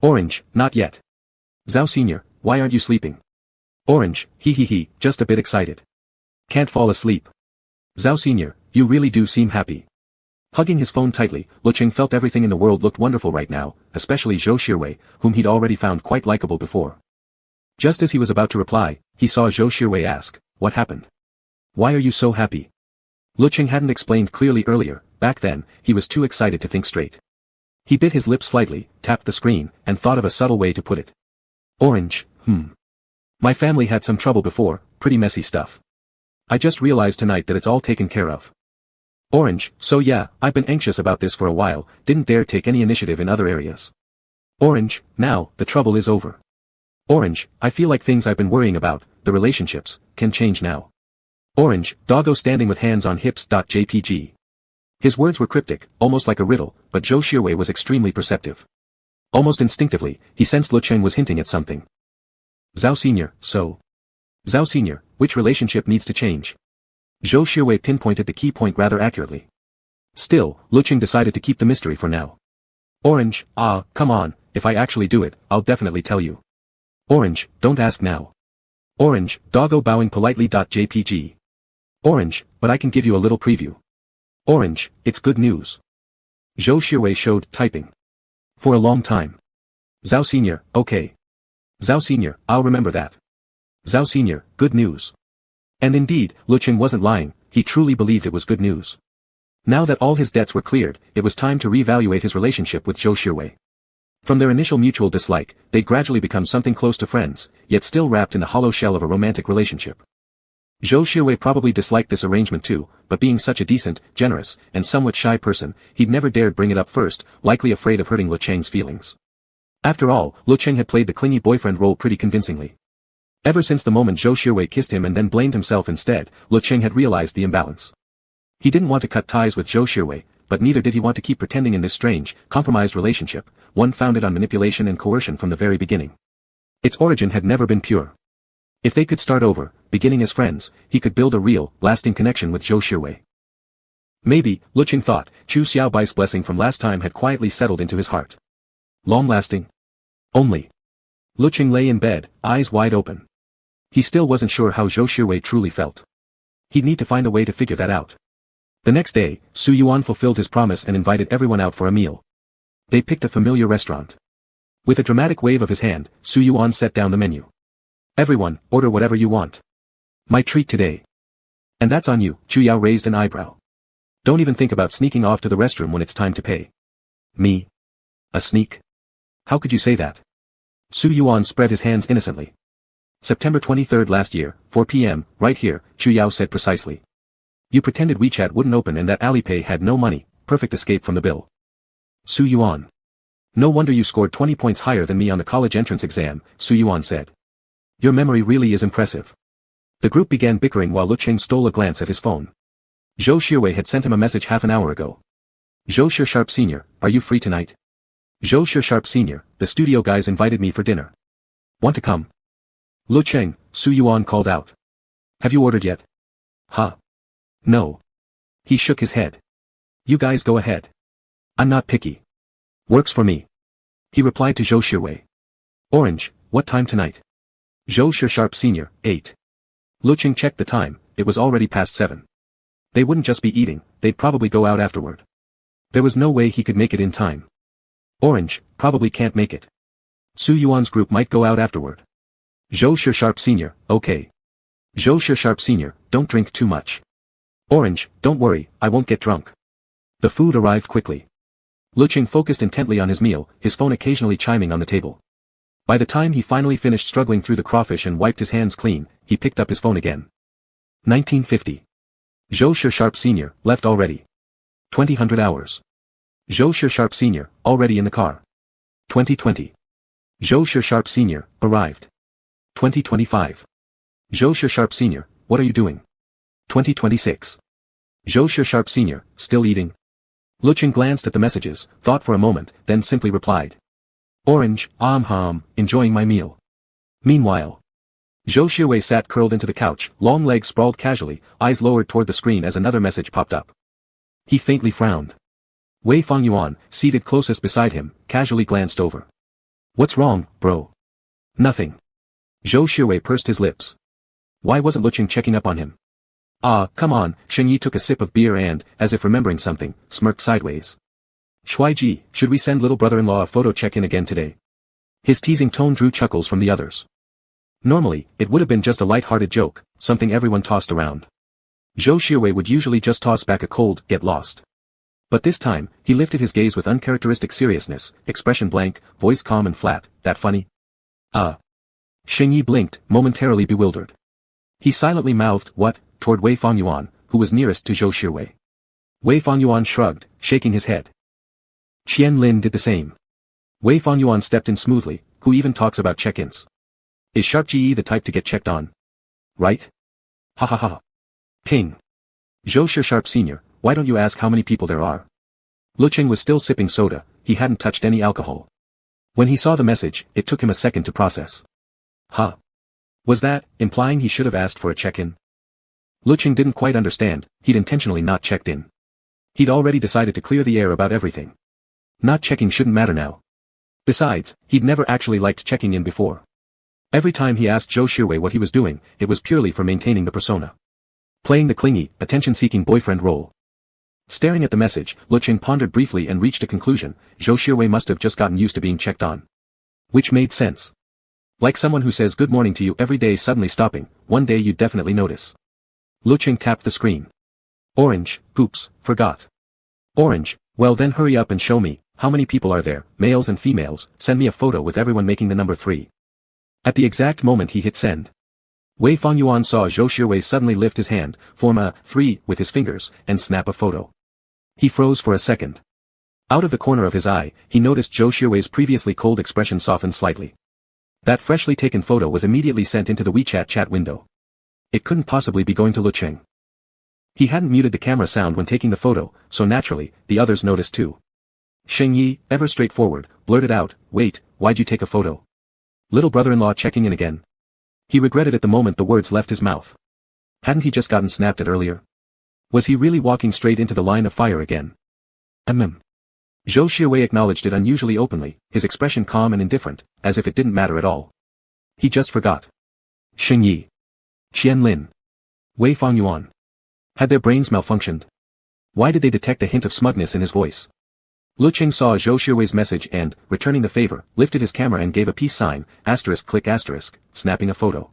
Orange, "Not yet." "Zhao Senior, why aren't you sleeping?" Orange, Hehe, just a bit excited. "Can't fall asleep." "Zhao Senior, you really do seem happy." Hugging his phone tightly, Lecheng felt everything in the world looked wonderful right now, especially Zhou Shirui, whom he'd already found quite likable before. Just as he was about to reply, he saw Zhou Shirui ask, "What happened? Why are you so happy?" Lecheng hadn't explained clearly earlier, back then, he was too excited to think straight. He bit his lips slightly, tapped the screen, and thought of a subtle way to put it. "Orange, My family had some trouble before, pretty messy stuff. I just realized tonight that it's all taken care of." Orange, "So yeah, I've been anxious about this for a while, didn't dare take any initiative in other areas." Orange, "Now, the trouble is over." Orange, "I feel like things I've been worrying about, the relationships, can change now." Orange, "Doggo standing with hands on hips.jpg. His words were cryptic, almost like a riddle, but Zhou Shirui was extremely perceptive. Almost instinctively, he sensed Lecheng was hinting at something. "Zhao Senior, so? Zhao Senior, which relationship needs to change?" Zhou Shirui pinpointed the key point rather accurately. Still, Lecheng decided to keep the mystery for now. Orange, "Come on, if I actually do it, I'll definitely tell you." Orange, "Don't ask now." Orange, "Doggo bowing politely.jpg. Orange, "But I can give you a little preview." Orange, "It's good news." Zhou Shirui showed typing. "For a long time." Zhao Senior, "Okay." Zhao Senior, "I'll remember that." Zhao Senior, "Good news." And indeed, Lecheng wasn't lying, he truly believed it was good news. Now that all his debts were cleared, it was time to reevaluate his relationship with Zhou Shirui. From their initial mutual dislike, they'd gradually become something close to friends, yet still wrapped in the hollow shell of a romantic relationship. Zhou Shirui probably disliked this arrangement too, but being such a decent, generous, and somewhat shy person, he'd never dared bring it up first, likely afraid of hurting Lecheng's feelings. After all, Lecheng had played the clingy boyfriend role pretty convincingly. Ever since the moment Zhou Shirui kissed him and then blamed himself instead, Lecheng had realized the imbalance. He didn't want to cut ties with Zhou Shirui, but neither did he want to keep pretending in this strange, compromised relationship, one founded on manipulation and coercion from the very beginning. Its origin had never been pure. If they could start over, beginning as friends, he could build a real, lasting connection with Zhou Shirwei. Maybe, Lecheng thought, Chu Xiaobai's blessing from last time had quietly settled into his heart. Long-lasting? Only. Lecheng lay in bed, eyes wide open. He still wasn't sure how Zhou Shirwei truly felt. He'd need to find a way to figure that out. The next day, Su Yuan fulfilled his promise and invited everyone out for a meal. They picked a familiar restaurant. With a dramatic wave of his hand, Su Yuan set down the menu. Everyone, order whatever you want. My treat today. And that's on you, Chu Yao raised an eyebrow. Don't even think about sneaking off to the restroom when it's time to pay. Me? A sneak? How could you say that? Su Yuan spread his hands innocently. September 23rd last year, 4 p.m., right here, Chu Yao said precisely. You pretended WeChat wouldn't open and that Alipay had no money, perfect escape from the bill. Su Yuan. No wonder you scored 20 points higher than me on the college entrance exam, Su Yuan said. Your memory really is impressive. The group began bickering while Lecheng stole a glance at his phone. Zhou Shirwei had sent him a message half an hour ago. Zhou Shirsharp Sr., are you free tonight? Zhou Shirsharp Sr., the studio guys invited me for dinner. Want to come? Lecheng, Su Yuan called out. Have you ordered yet? Huh? No. He shook his head. You guys go ahead. I'm not picky. Works for me. He replied to Zhou Shirwei. Orange, what time tonight? Zhou Shirsharp Sr., 8. Lecheng checked the time, it was already past 7. They wouldn't just be eating, they'd probably go out afterward. There was no way he could make it in time. Orange, probably can't make it. Su Yuan's group might go out afterward. Zhou Shirsharp Sr., okay. Zhou Shirsharp Sr., don't drink too much. Orange, don't worry, I won't get drunk. The food arrived quickly. Lecheng focused intently on his meal, his phone occasionally chiming on the table. By the time he finally finished struggling through the crawfish and wiped his hands clean, he picked up his phone again. 1950. Zhou Shirsharp Sr., left already. 2000 hours. Zhou Shirsharp Sr., already in the car. 2020. Zhou Shirsharp Sr., arrived. 2025. Zhou Shirsharp Sr., what are you doing? 2026. Zhou Shirsharp Sr., still eating? Lecheng glanced at the messages, thought for a moment, then simply replied. Orange, enjoying my meal. Meanwhile. Zhou Shirwei sat curled into the couch, long legs sprawled casually, eyes lowered toward the screen as another message popped up. He faintly frowned. Wei Fongyuan, seated closest beside him, casually glanced over. What's wrong, bro? Nothing. Zhou Shirwei pursed his lips. Why wasn't Lecheng checking up on him? Ah, come on, Shen Yi took a sip of beer and, as if remembering something, smirked sideways. Shuaiji, should we send little brother-in-law a photo check-in again today? His teasing tone drew chuckles from the others. Normally, it would have been just a light-hearted joke, something everyone tossed around. Zhou Shirwei would usually just toss back a cold, get lost. But this time, he lifted his gaze with uncharacteristic seriousness, expression blank, voice calm and flat, that funny? Shen Yi blinked, momentarily bewildered. He silently mouthed, what, toward Wei Fongyuan, who was nearest to Zhou Shirwei. Wei Fongyuan shrugged, shaking his head. Qian Lin did the same. Wei Fongyuan stepped in smoothly, who even talks about check-ins. Is Sharp Ji the type to get checked on? Right? Ha ha ha. Ping. Zhou Shirsharp Sr., why don't you ask how many people there are? Lecheng was still sipping soda, he hadn't touched any alcohol. When he saw the message, it took him a second to process. Huh? Was that, implying he should have asked for a check-in? Lecheng didn't quite understand, he'd intentionally not checked in. He'd already decided to clear the air about everything. Not checking shouldn't matter now. Besides, he'd never actually liked checking in before. Every time he asked Zhou Shirwei what he was doing, it was purely for maintaining the persona. Playing the clingy, attention-seeking boyfriend role. Staring at the message, Lecheng pondered briefly and reached a conclusion, Zhou Shirwei must have just gotten used to being checked on. Which made sense. Like someone who says good morning to you every day suddenly stopping, one day you'd definitely notice. Lecheng tapped the screen. Orange, oops, forgot. Orange, well then hurry up and show me, how many people are there, males and females, send me a photo with everyone making the number 3. At the exact moment he hit send. Wei Fongyuan saw Zhou Shirwei suddenly lift his hand, form a 3 with his fingers, and snap a photo. He froze for a second. Out of the corner of his eye, he noticed Zhou Shirwei's previously cold expression soften slightly. That freshly taken photo was immediately sent into the WeChat chat window. It couldn't possibly be going to Lecheng. He hadn't muted the camera sound when taking the photo, so naturally, the others noticed too. Shen Yi, ever straightforward, blurted out, wait, why'd you take a photo? Little brother-in-law checking in again. He regretted at the moment the words left his mouth. Hadn't he just gotten snapped at earlier? Was he really walking straight into the line of fire again? Zhou Xuewei acknowledged it unusually openly, his expression calm and indifferent, as if it didn't matter at all. He just forgot. Xing Yi. Qian Lin. Wei Fengyuan. Had their brains malfunctioned? Why did they detect a hint of smugness in his voice? Lecheng saw Zhou Xuewei's message and, returning the favor, lifted his camera and gave a peace sign, *click*, snapping a photo.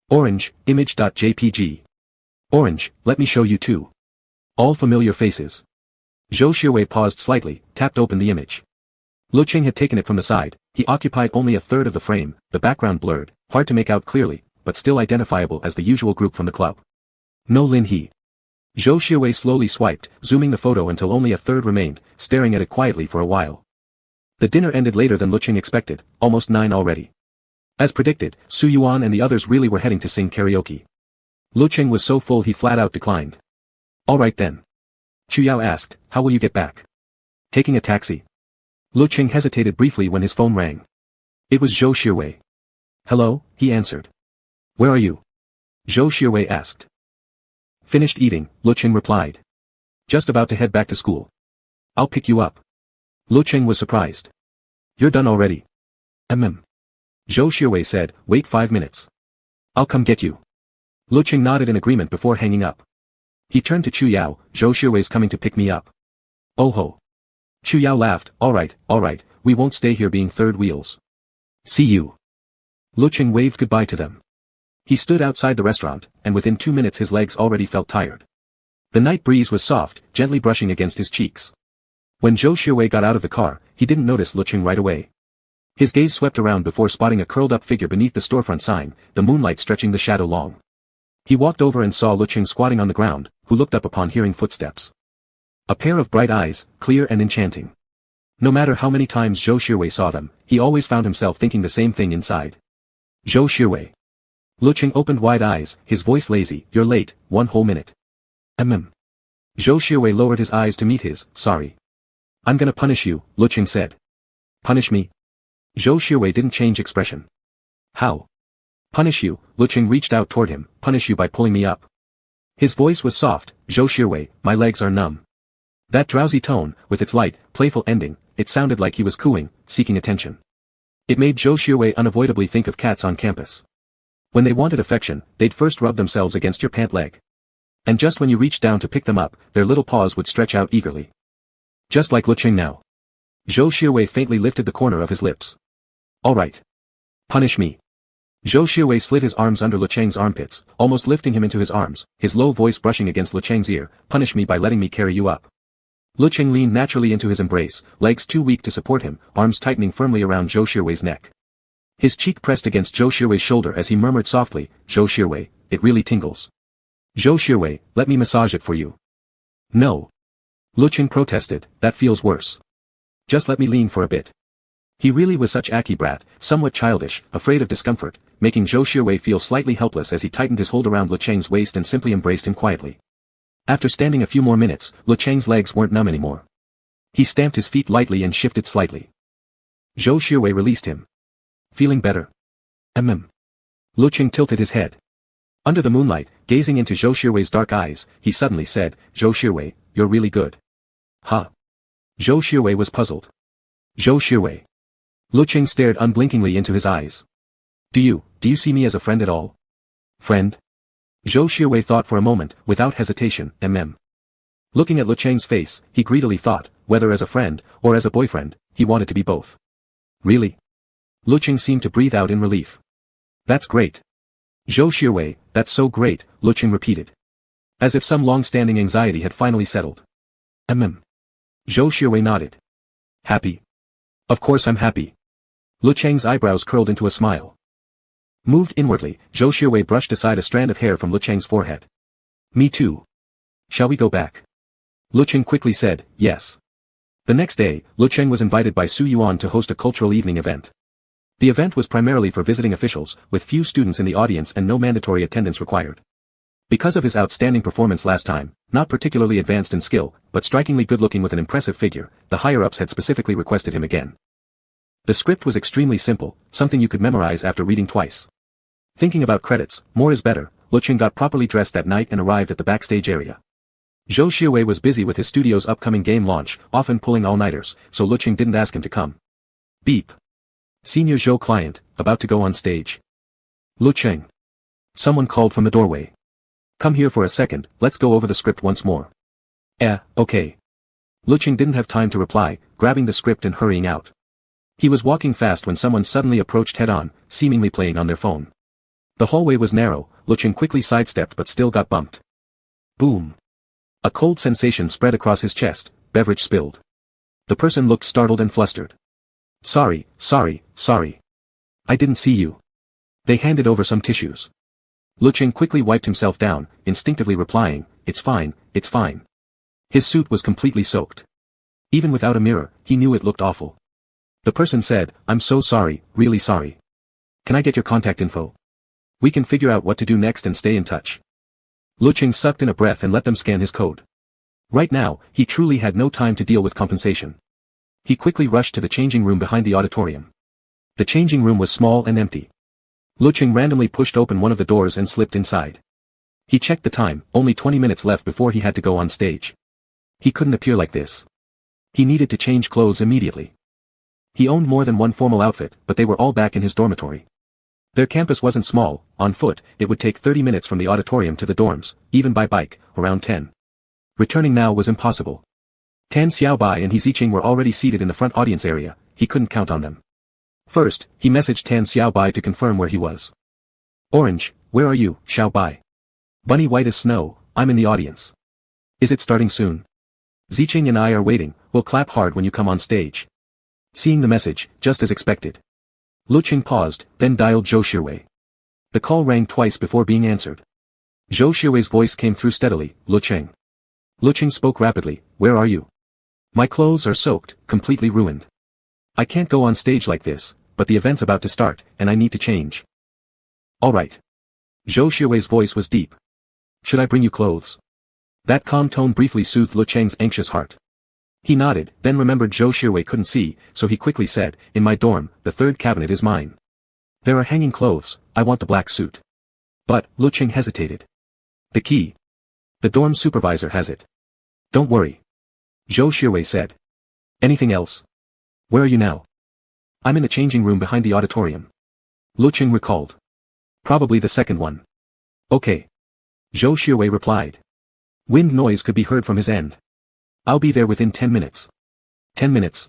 Orange, image.jpg. Orange, let me show you too. All familiar faces. Zhou Xuewei paused slightly, tapped open the image. Lecheng had taken it from the side, he occupied only a third of the frame, the background blurred, hard to make out clearly, but still identifiable as the usual group from the club. No Lin He. Zhou Xuewei slowly swiped, zooming the photo until only a third remained, staring at it quietly for a while. The dinner ended later than Lecheng expected, almost 9 already. As predicted, Su Yuan and the others really were heading to sing karaoke. Lecheng was so full he flat out declined. Alright then. Chu Yao asked, how will you get back? Taking a taxi. Lecheng hesitated briefly when his phone rang. It was Zhou Xuewei. Hello, he answered. Where are you? Zhou Xuewei asked. Finished eating, Lecheng replied. Just about to head back to school. I'll pick you up. Lecheng was surprised. You're done already? Zhou Xuewei said, wait 5 minutes. I'll come get you. Lecheng nodded in agreement before hanging up. He turned to Chu Yao, Zhou Xuewei's coming to pick me up. Oh ho. Chu Yao laughed, alright, we won't stay here being third wheels. See you. Lecheng waved goodbye to them. He stood outside the restaurant, and within 2 minutes his legs already felt tired. The night breeze was soft, gently brushing against his cheeks. When Zhou Xuewei got out of the car, he didn't notice Lecheng right away. His gaze swept around before spotting a curled-up figure beneath the storefront sign, the moonlight stretching the shadow long. He walked over and saw Lecheng squatting on the ground, who looked up upon hearing footsteps. A pair of bright eyes, clear and enchanting. No matter how many times Zhou Xuewei saw them, he always found himself thinking the same thing inside. Zhou Xuewei. Lecheng opened wide eyes, his voice lazy, you're late, 1 whole minute. Zhou Xuewei lowered his eyes to meet his, sorry. I'm gonna punish you, Lecheng said. Punish me? Zhou Xuewei didn't change expression. How? Punish you, Lecheng reached out toward him, punish you by pulling me up. His voice was soft, Zhou Xuewei, my legs are numb. That drowsy tone, with its light, playful ending, it sounded like he was cooing, seeking attention. It made Zhou Xuewei unavoidably think of cats on campus. When they wanted affection, they'd first rub themselves against your pant leg. And just when you reached down to pick them up, their little paws would stretch out eagerly. Just like Lecheng now. Zhou Xuewei faintly lifted the corner of his lips. Alright. Punish me. Zhou Xuewei slid his arms under Lecheng's armpits, almost lifting him into his arms, his low voice brushing against Lecheng's ear, punish me by letting me carry you up. Lecheng leaned naturally into his embrace, legs too weak to support him, arms tightening firmly around Zhou Xuewei's neck. His cheek pressed against Zhou Xuewei's shoulder as he murmured softly, Zhou Xuewei, it really tingles. Zhou Xuewei, let me massage it for you. No. Lecheng protested, that feels worse. Just let me lean for a bit. He really was such Aki brat, somewhat childish, afraid of discomfort, making Zhou Xuewei feel slightly helpless as he tightened his hold around Lecheng's waist and simply embraced him quietly. After standing a few more minutes, Lecheng's legs weren't numb anymore. He stamped his feet lightly and shifted slightly. Zhou Xuewei released him. Feeling better? Lecheng tilted his head. Under the moonlight, gazing into Zhou Xuewei's dark eyes, he suddenly said, Zhou Xuewei, you're really good. Huh? Zhou Xuewei was puzzled. Zhou Xuewei. Lecheng stared unblinkingly into his eyes. Do you see me as a friend at all? Friend? Zhou Xuewei thought for a moment, without hesitation, Looking at Lecheng's face, he greedily thought, whether as a friend, or as a boyfriend, he wanted to be both. Really? Lecheng seemed to breathe out in relief. That's great. Zhou Xuewei, that's so great, Lecheng repeated. As if some long-standing anxiety had finally settled. Zhou Xuewei nodded. Happy? Of course I'm happy. Lecheng's eyebrows curled into a smile. Moved inwardly, Zhou Xuewei brushed aside a strand of hair from Lecheng's forehead. Me too. Shall we go back? Lecheng quickly said, yes. The next day, Lecheng was invited by Su Yuan to host a cultural evening event. The event was primarily for visiting officials, with few students in the audience and no mandatory attendance required. Because of his outstanding performance last time, not particularly advanced in skill, but strikingly good-looking with an impressive figure, the higher-ups had specifically requested him again. The script was extremely simple, something you could memorize after reading twice. Thinking about credits, more is better, Lecheng got properly dressed that night and arrived at the backstage area. Zhou Xiaowei was busy with his studio's upcoming game launch, often pulling all-nighters, so Lecheng didn't ask him to come. Beep. Senior Zhou client, about to go on stage. Lecheng. Someone called from the doorway. Come here for a second, let's go over the script once more. Okay. Lecheng didn't have time to reply, grabbing the script and hurrying out. He was walking fast when someone suddenly approached head-on, seemingly playing on their phone. The hallway was narrow, Lecheng quickly sidestepped but still got bumped. Boom. A cold sensation spread across his chest, beverage spilled. The person looked startled and flustered. Sorry. I didn't see you. They handed over some tissues. Lecheng quickly wiped himself down, instinctively replying, it's fine. His suit was completely soaked. Even without a mirror, he knew it looked awful. The person said, I'm so sorry, really sorry. Can I get your contact info? We can figure out what to do next and stay in touch. Lecheng sucked in a breath and let them scan his code. Right now, he truly had no time to deal with compensation. He quickly rushed to the changing room behind the auditorium. The changing room was small and empty. Lecheng randomly pushed open one of the doors and slipped inside. He checked the time, only 20 minutes left before he had to go on stage. He couldn't appear like this. He needed to change clothes immediately. He owned more than one formal outfit, but they were all back in his dormitory. Their campus wasn't small, on foot, it would take 30 minutes from the auditorium to the dorms, even by bike, around 10. Returning now was impossible. Tan Xiaobai and He Ziqing were already seated in the front audience area, he couldn't count on them. First, he messaged Tan Xiaobai to confirm where he was. Orange, where are you, Xiaobai? Bunny white as snow, I'm in the audience. Is it starting soon? Ziqing and I are waiting, we'll clap hard when you come on stage. Seeing the message, just as expected. Lecheng paused, then dialed Zhou Xiaowei. The call rang twice before being answered. Zhou Xiaowei's voice came through steadily, Lecheng. Lecheng spoke rapidly, where are you? My clothes are soaked, completely ruined. I can't go on stage like this, but the event's about to start, and I need to change. Alright. Zhou Xiaowei's voice was deep. Should I bring you clothes? That calm tone briefly soothed Lecheng's anxious heart. He nodded, then remembered Zhou Xiaowei couldn't see, so he quickly said, in my dorm, the third cabinet is mine. There are hanging clothes, I want the black suit. But, Lecheng hesitated. The key. The dorm supervisor has it. Don't worry. Zhou Xiaowei said. Anything else? Where are you now? I'm in the changing room behind the auditorium. Lecheng recalled. Probably the second one. Okay. Zhou Xiaowei replied. Wind noise could be heard from his end. I'll be there within 10 minutes. 10 minutes.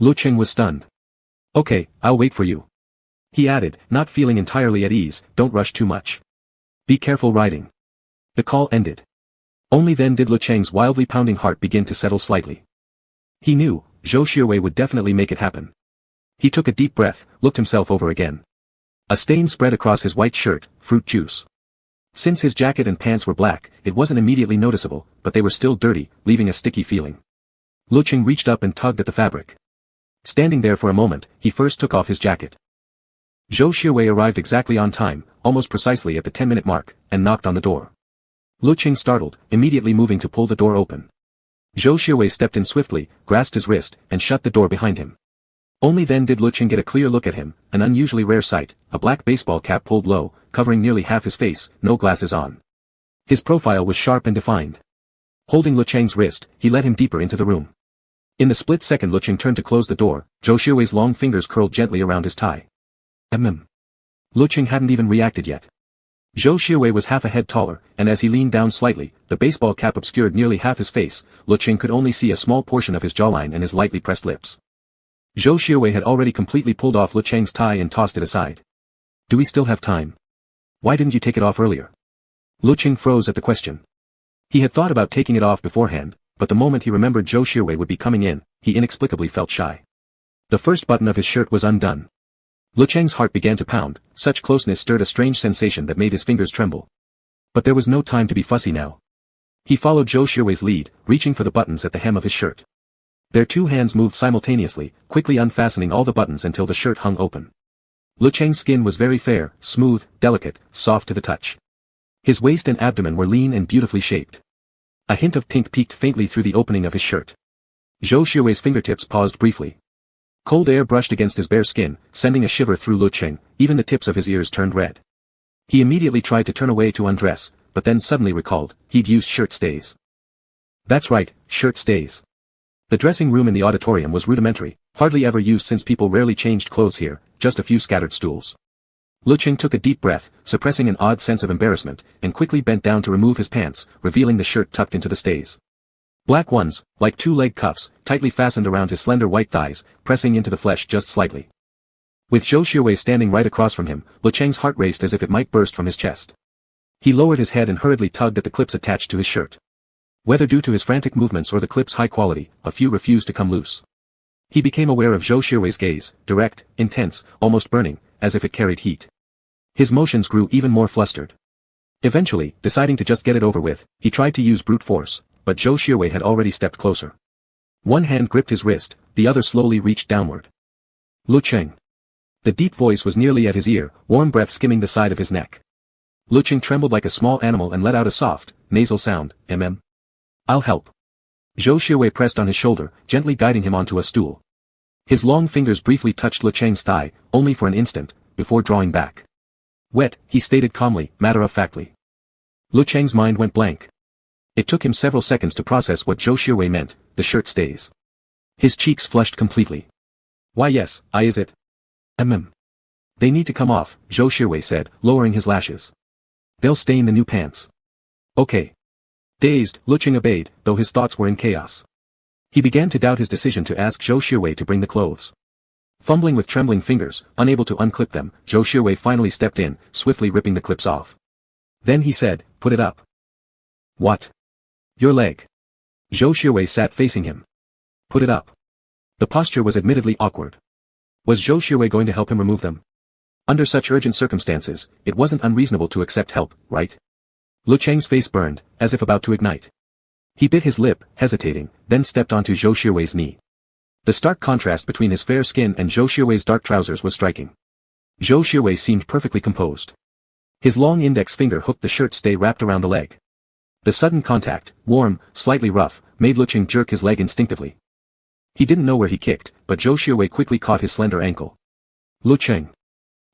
Lecheng was stunned. Okay, I'll wait for you. He added, not feeling entirely at ease, don't rush too much. Be careful riding. The call ended. Only then did Lecheng's wildly pounding heart begin to settle slightly. He knew, Zhou Xiaowei would definitely make it happen. He took a deep breath, looked himself over again. A stain spread across his white shirt, fruit juice. Since his jacket and pants were black, it wasn't immediately noticeable, but they were still dirty, leaving a sticky feeling. Lecheng reached up and tugged at the fabric. Standing there for a moment, he first took off his jacket. Zhou Xiaowei arrived exactly on time, almost precisely at the 10-minute mark, and knocked on the door. Lecheng startled, immediately moving to pull the door open. Zhou Xiaowei stepped in swiftly, grasped his wrist, and shut the door behind him. Only then did Lecheng get a clear look at him, an unusually rare sight, a black baseball cap pulled low, covering nearly half his face, no glasses on. His profile was sharp and defined. Holding Lecheng's wrist, he led him deeper into the room. In the split second Lecheng turned to close the door, Zhou Xiaowei's long fingers curled gently around his tie. Lecheng hadn't even reacted yet. Zhou Xiaowei was half a head taller, and as he leaned down slightly, the baseball cap obscured nearly half his face, Lecheng could only see a small portion of his jawline and his lightly pressed lips. Zhou Xiaowei had already completely pulled off Lecheng's tie and tossed it aside. Do we still have time? Why didn't you take it off earlier? Lecheng froze at the question. He had thought about taking it off beforehand, but the moment he remembered Zhou Xiaowei would be coming in, he inexplicably felt shy. The first button of his shirt was undone. Lecheng's heart began to pound, such closeness stirred a strange sensation that made his fingers tremble. But there was no time to be fussy now. He followed Zhou Xiaowei's lead, reaching for the buttons at the hem of his shirt. Their two hands moved simultaneously, quickly unfastening all the buttons until the shirt hung open. Lecheng's skin was very fair, smooth, delicate, soft to the touch. His waist and abdomen were lean and beautifully shaped. A hint of pink peeked faintly through the opening of his shirt. Zhou Xiaowei's fingertips paused briefly. Cold air brushed against his bare skin, sending a shiver through Lecheng, even the tips of his ears turned red. He immediately tried to turn away to undress, but then suddenly recalled, he'd used shirt stays. That's right, shirt stays. The dressing room in the auditorium was rudimentary, hardly ever used since people rarely changed clothes here, just a few scattered stools. Lecheng took a deep breath, suppressing an odd sense of embarrassment, and quickly bent down to remove his pants, revealing the shirt tucked into the stays. Black ones, like two-leg cuffs, tightly fastened around his slender white thighs, pressing into the flesh just slightly. With Zhou Xuewei standing right across from him, Lecheng's heart raced as if it might burst from his chest. He lowered his head and hurriedly tugged at the clips attached to his shirt. Whether due to his frantic movements or the clip's high quality, a few refused to come loose. He became aware of Zhou Xuewei's gaze, direct, intense, almost burning, as if it carried heat. His motions grew even more flustered. Eventually, deciding to just get it over with, he tried to use brute force, but Zhou Xuewei had already stepped closer. One hand gripped his wrist, the other slowly reached downward. Lecheng. The deep voice was nearly at his ear, warm breath skimming the side of his neck. Lecheng trembled like a small animal and let out a soft, nasal sound, mm. I'll help. Zhou Xuewei pressed on his shoulder, gently guiding him onto a stool. His long fingers briefly touched Lecheng's thigh, only for an instant, before drawing back. Wet, he stated calmly, matter-of-factly. Lecheng's mind went blank. It took him several seconds to process what Zhou Xuewei meant, the shirt stays. His cheeks flushed completely. Why yes, is it? They need to come off, Zhou Xuewei said, lowering his lashes. They'll stain the new pants. Okay. Dazed, Lecheng obeyed, though his thoughts were in chaos. He began to doubt his decision to ask Zhou Xuewei to bring the clothes. Fumbling with trembling fingers, unable to unclip them, Zhou Xuewei finally stepped in, swiftly ripping the clips off. Then he said, put it up. What? Your leg. Zhou Xuewei sat facing him. Put it up. The posture was admittedly awkward. Was Zhou Xuewei going to help him remove them? Under such urgent circumstances, it wasn't unreasonable to accept help, right? Lecheng's face burned, as if about to ignite. He bit his lip, hesitating, then stepped onto Zhou Xuewei's knee. The stark contrast between his fair skin and Zhou Xuewei's dark trousers was striking. Zhou Xuewei seemed perfectly composed. His long index finger hooked the shirt stay wrapped around the leg. The sudden contact, warm, slightly rough, made Lecheng jerk his leg instinctively. He didn't know where he kicked, but Zhou Xuewei quickly caught his slender ankle. Lecheng.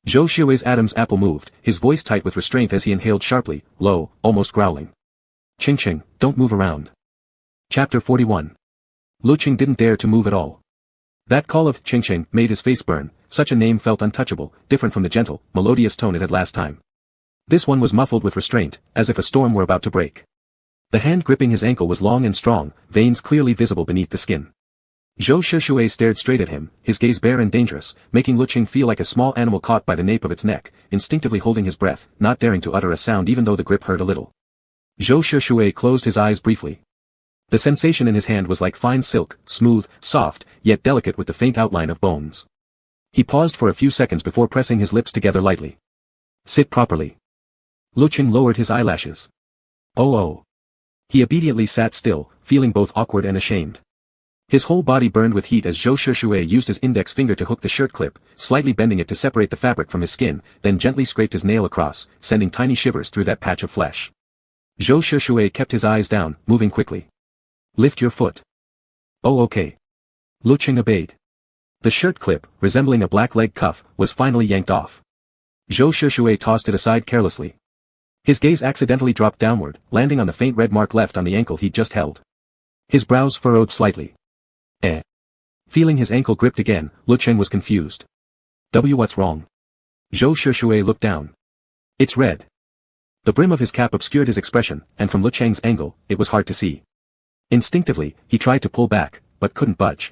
Zhou Xuewei's Adam's apple moved, his voice tight with restraint as he inhaled sharply, low, almost growling. Ching, don't move around. Chapter 41. Lecheng didn't dare to move at all. That call of Ching made his face burn, such a name felt untouchable, different from the gentle, melodious tone it had last time. This one was muffled with restraint, as if a storm were about to break. The hand gripping his ankle was long and strong, veins clearly visible beneath the skin. Zhou Xuewei stared straight at him, his gaze bare and dangerous, making Lecheng feel like a small animal caught by the nape of its neck, instinctively holding his breath, not daring to utter a sound even though the grip hurt a little. Zhou Xuewei closed his eyes briefly. The sensation in his hand was like fine silk, smooth, soft, yet delicate with the faint outline of bones. He paused for a few seconds before pressing his lips together lightly. Sit properly. Lecheng lowered his eyelashes. Oh. He obediently sat still, feeling both awkward and ashamed. His whole body burned with heat as Zhou Xuewei used his index finger to hook the shirt clip, slightly bending it to separate the fabric from his skin, then gently scraped his nail across, sending tiny shivers through that patch of flesh. Zhou Xuewei kept his eyes down, moving quickly. Lift your foot. Oh okay. Lecheng obeyed. The shirt clip, resembling a black leg cuff, was finally yanked off. Zhou Xuewei tossed it aside carelessly. His gaze accidentally dropped downward, landing on the faint red mark left on the ankle he'd just held. His brows furrowed slightly. Feeling his ankle gripped again, Lecheng was confused. What's wrong? Zhou Xuewei looked down. It's red. The brim of his cap obscured his expression, and from Lecheng's angle, it was hard to see. Instinctively, he tried to pull back, but couldn't budge.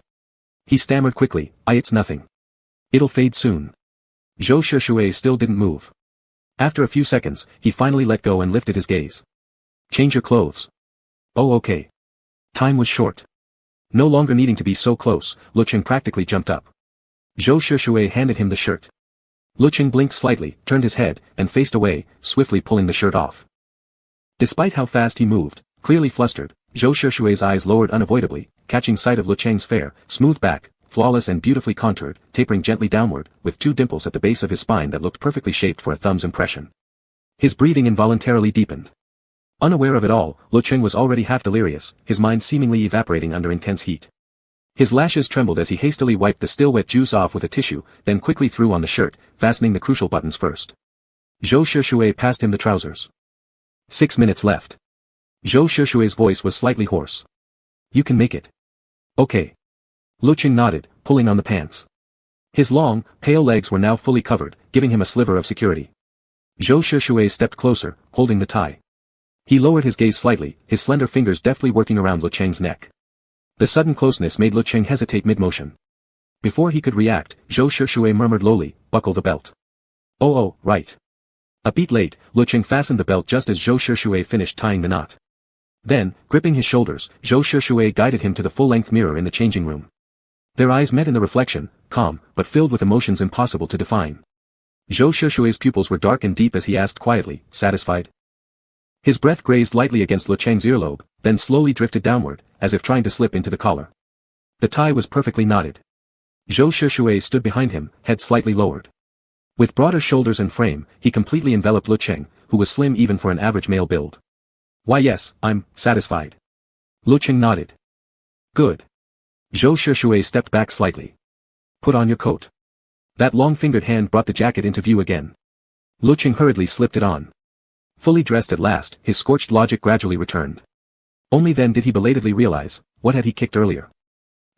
He stammered quickly, it's nothing. It'll fade soon. Zhou Xuewei still didn't move. After a few seconds, he finally let go and lifted his gaze. Change your clothes. Oh okay. Time was short. No longer needing to be so close, Lecheng practically jumped up. Zhou Xuewei handed him the shirt. Lecheng blinked slightly, turned his head, and faced away, swiftly pulling the shirt off. Despite how fast he moved, clearly flustered, Zhou Xuewei's eyes lowered unavoidably, catching sight of Lecheng's fair, smooth back, flawless and beautifully contoured, tapering gently downward, with two dimples at the base of his spine that looked perfectly shaped for a thumb's impression. His breathing involuntarily deepened. Unaware of it all, Lecheng was already half delirious, his mind seemingly evaporating under intense heat. His lashes trembled as he hastily wiped the still wet juice off with a tissue, then quickly threw on the shirt, fastening the crucial buttons first. Zhou Shushui passed him the trousers. 6 minutes left. Zhou Shushui's voice was slightly hoarse. You can make it. Okay. Lecheng nodded, pulling on the pants. His long, pale legs were now fully covered, giving him a sliver of security. Zhou Shushui stepped closer, holding the tie. He lowered his gaze slightly, his slender fingers deftly working around Lecheng's neck. The sudden closeness made Lecheng hesitate mid-motion. Before he could react, Zhou Shushui murmured lowly, buckle the belt. Oh, right. A beat late, Lecheng fastened the belt just as Zhou Shushui finished tying the knot. Then, gripping his shoulders, Zhou Shushui guided him to the full-length mirror in the changing room. Their eyes met in the reflection, calm, but filled with emotions impossible to define. Zhou Shushui's pupils were dark and deep as he asked quietly, satisfied? His breath grazed lightly against Lecheng's earlobe, then slowly drifted downward, as if trying to slip into the collar. The tie was perfectly knotted. Zhou Shushui stood behind him, head slightly lowered. With broader shoulders and frame, he completely enveloped Lecheng, who was slim even for an average male build. Why yes, I'm satisfied. Lecheng nodded. Good. Zhou Shushui stepped back slightly. Put on your coat. That long-fingered hand brought the jacket into view again. Lecheng hurriedly slipped it on. Fully dressed at last, his scorched logic gradually returned. Only then did he belatedly realize, what had he kicked earlier?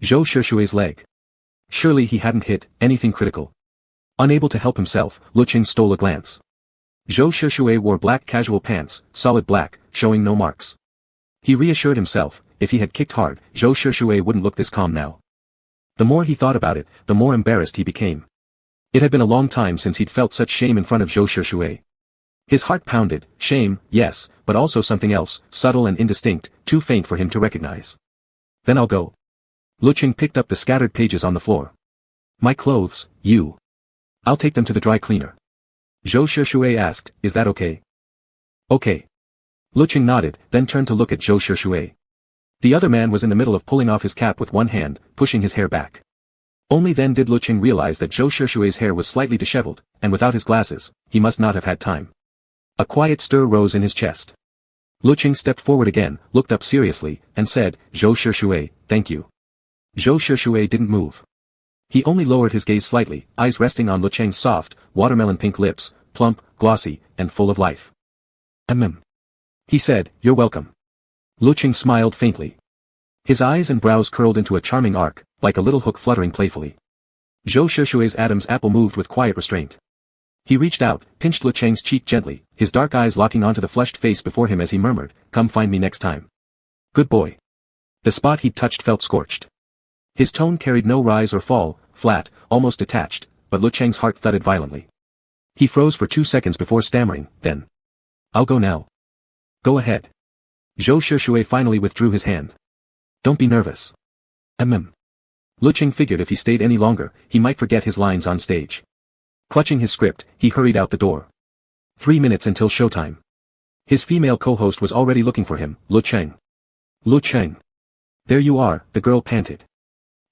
Zhou Shushui's leg. Surely he hadn't hit anything critical. Unable to help himself, Lecheng stole a glance. Zhou Shushui wore black casual pants, solid black, showing no marks. He reassured himself, if he had kicked hard, Zhou Shushui wouldn't look this calm now. The more he thought about it, the more embarrassed he became. It had been a long time since he'd felt such shame in front of Zhou Shushui. His heart pounded, shame, yes, but also something else, subtle and indistinct, too faint for him to recognize. Then I'll go. Lecheng picked up the scattered pages on the floor. My clothes, you. I'll take them to the dry cleaner. Zhou Shushui asked, is that okay? Okay. Lecheng nodded, then turned to look at Zhou Shushui. The other man was in the middle of pulling off his cap with one hand, pushing his hair back. Only then did Lecheng realize that Zhou Shushui's hair was slightly disheveled, and without his glasses, he must not have had time. A quiet stir rose in his chest. Lecheng stepped forward again, looked up seriously, and said, Zhou Shushui, thank you. Zhou Shushui didn't move. He only lowered his gaze slightly, eyes resting on Lecheng's soft, watermelon-pink lips, plump, glossy, and full of life. He said, you're welcome. Lecheng smiled faintly. His eyes and brows curled into a charming arc, like a little hook fluttering playfully. Zhou Shushui's Adam's apple moved with quiet restraint. He reached out, pinched Lecheng's cheek gently, his dark eyes locking onto the flushed face before him as he murmured, come find me next time. Good boy. The spot he'd touched felt scorched. His tone carried no rise or fall, flat, almost detached, but Lecheng's heart thudded violently. He froze for 2 seconds before stammering, then. I'll go now. Go ahead. Zhou Shushui finally withdrew his hand. Don't be nervous. Lecheng figured if he stayed any longer, he might forget his lines on stage. Clutching his script, he hurried out the door. 3 minutes until showtime. His female co-host was already looking for him, Lecheng. Lecheng. There you are, the girl panted.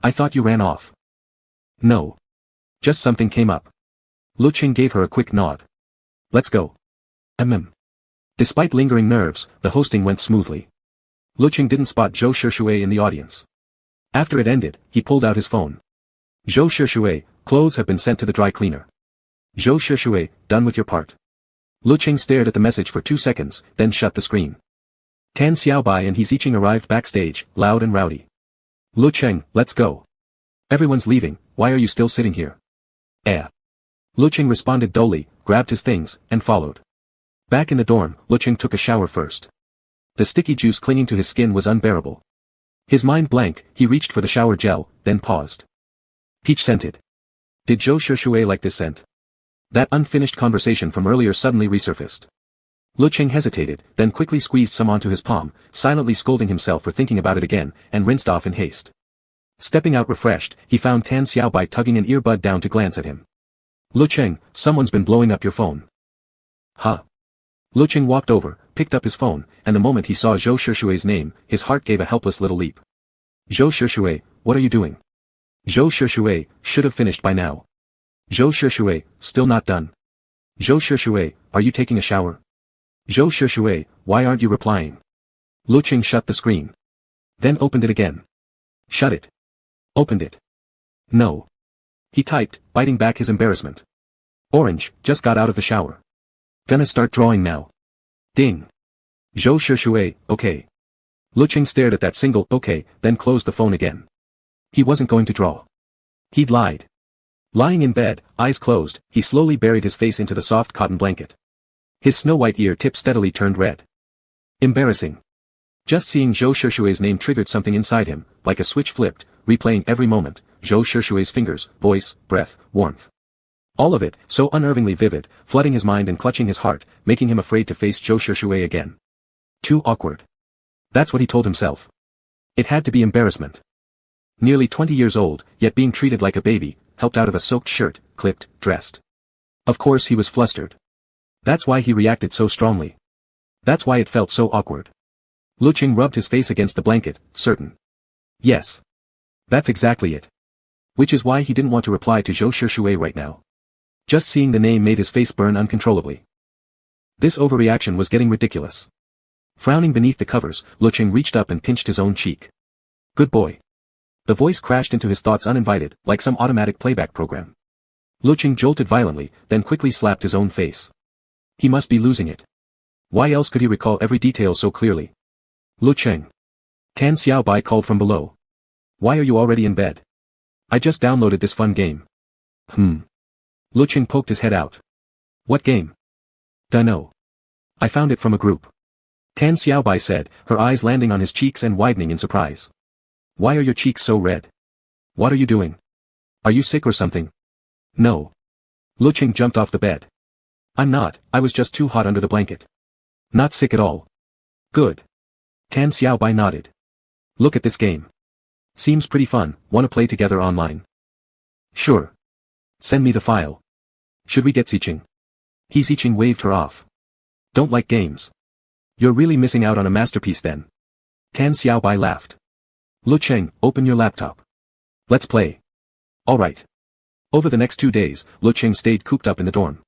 I thought you ran off. No. Just something came up. Lecheng gave her a quick nod. Let's go. Despite lingering nerves, the hosting went smoothly. Lecheng didn't spot Zhou Shushui in the audience. After it ended, he pulled out his phone. Zhou Shushui, clothes have been sent to the dry cleaner. Zhou Shushui, done with your part. Lecheng stared at the message for 2 seconds, then shut the screen. Tan Xiaobai and He Ziqing arrived backstage, loud and rowdy. Lecheng, let's go. Everyone's leaving, why are you still sitting here? Lecheng responded dully, grabbed his things, and followed. Back in the dorm, Lecheng took a shower first. The sticky juice clinging to his skin was unbearable. His mind blank, he reached for the shower gel, then paused. Peach-scented. Did Zhou Shushui like this scent? That unfinished conversation from earlier suddenly resurfaced. Lecheng hesitated, then quickly squeezed some onto his palm, silently scolding himself for thinking about it again, and rinsed off in haste. Stepping out refreshed, he found Tan Xiaobai tugging an earbud down to glance at him. Lecheng, someone's been blowing up your phone. Huh? Lecheng walked over, picked up his phone, and the moment he saw Zhou Shushui's name, his heart gave a helpless little leap. Zhou Shushui, what are you doing? Zhou Shushui, should have finished by now. Zhou Shushui, still not done. Zhou Shushui, are you taking a shower? Zhou Shushui, why aren't you replying? Lecheng shut the screen. Then opened it again. Shut it. Opened it. No. He typed, biting back his embarrassment. Orange, just got out of the shower. Gonna start drawing now. Ding. Zhou Shishui, okay. Lecheng stared at that single okay, then closed the phone again. He wasn't going to draw. He'd lied. Lying in bed, eyes closed, he slowly buried his face into the soft cotton blanket. His snow-white ear tip steadily turned red. Embarrassing. Just seeing Zhou Shishui's name triggered something inside him, like a switch flipped, replaying every moment, Zhou Shishui's fingers, voice, breath, warmth. All of it, so unnervingly vivid, flooding his mind and clutching his heart, making him afraid to face Zhou Shishui again. Too awkward. That's what he told himself. It had to be embarrassment. Nearly 20 years old, yet being treated like a baby, helped out of a soaked shirt, clipped, dressed. Of course he was flustered. That's why he reacted so strongly. That's why it felt so awkward. Lecheng rubbed his face against the blanket, certain. Yes. That's exactly it. Which is why he didn't want to reply to Zhou Shishui right now. Just seeing the name made his face burn uncontrollably. This overreaction was getting ridiculous. Frowning beneath the covers, Lecheng reached up and pinched his own cheek. Good boy. The voice crashed into his thoughts uninvited, like some automatic playback program. Lecheng jolted violently, then quickly slapped his own face. He must be losing it. Why else could he recall every detail so clearly? Lecheng. Tan Xiaobai called from below. Why are you already in bed? I just downloaded this fun game. Lecheng poked his head out. What game? Dunno. I found it from a group. Tan Xiaobai said, her eyes landing on his cheeks and widening in surprise. Why are your cheeks so red? What are you doing? Are you sick or something? No. Lecheng jumped off the bed. I'm not, I was just too hot under the blanket. Not sick at all. Good. Tan Xiaobai nodded. Look at this game. Seems pretty fun, wanna play together online? Sure. Send me the file. Should we get Xiqing? Xiqing waved her off. Don't like games. You're really missing out on a masterpiece then. Tan Xiaobai laughed. Lecheng, open your laptop. Let's play. Alright. Over the next 2 days, Lecheng stayed cooped up in the dorm.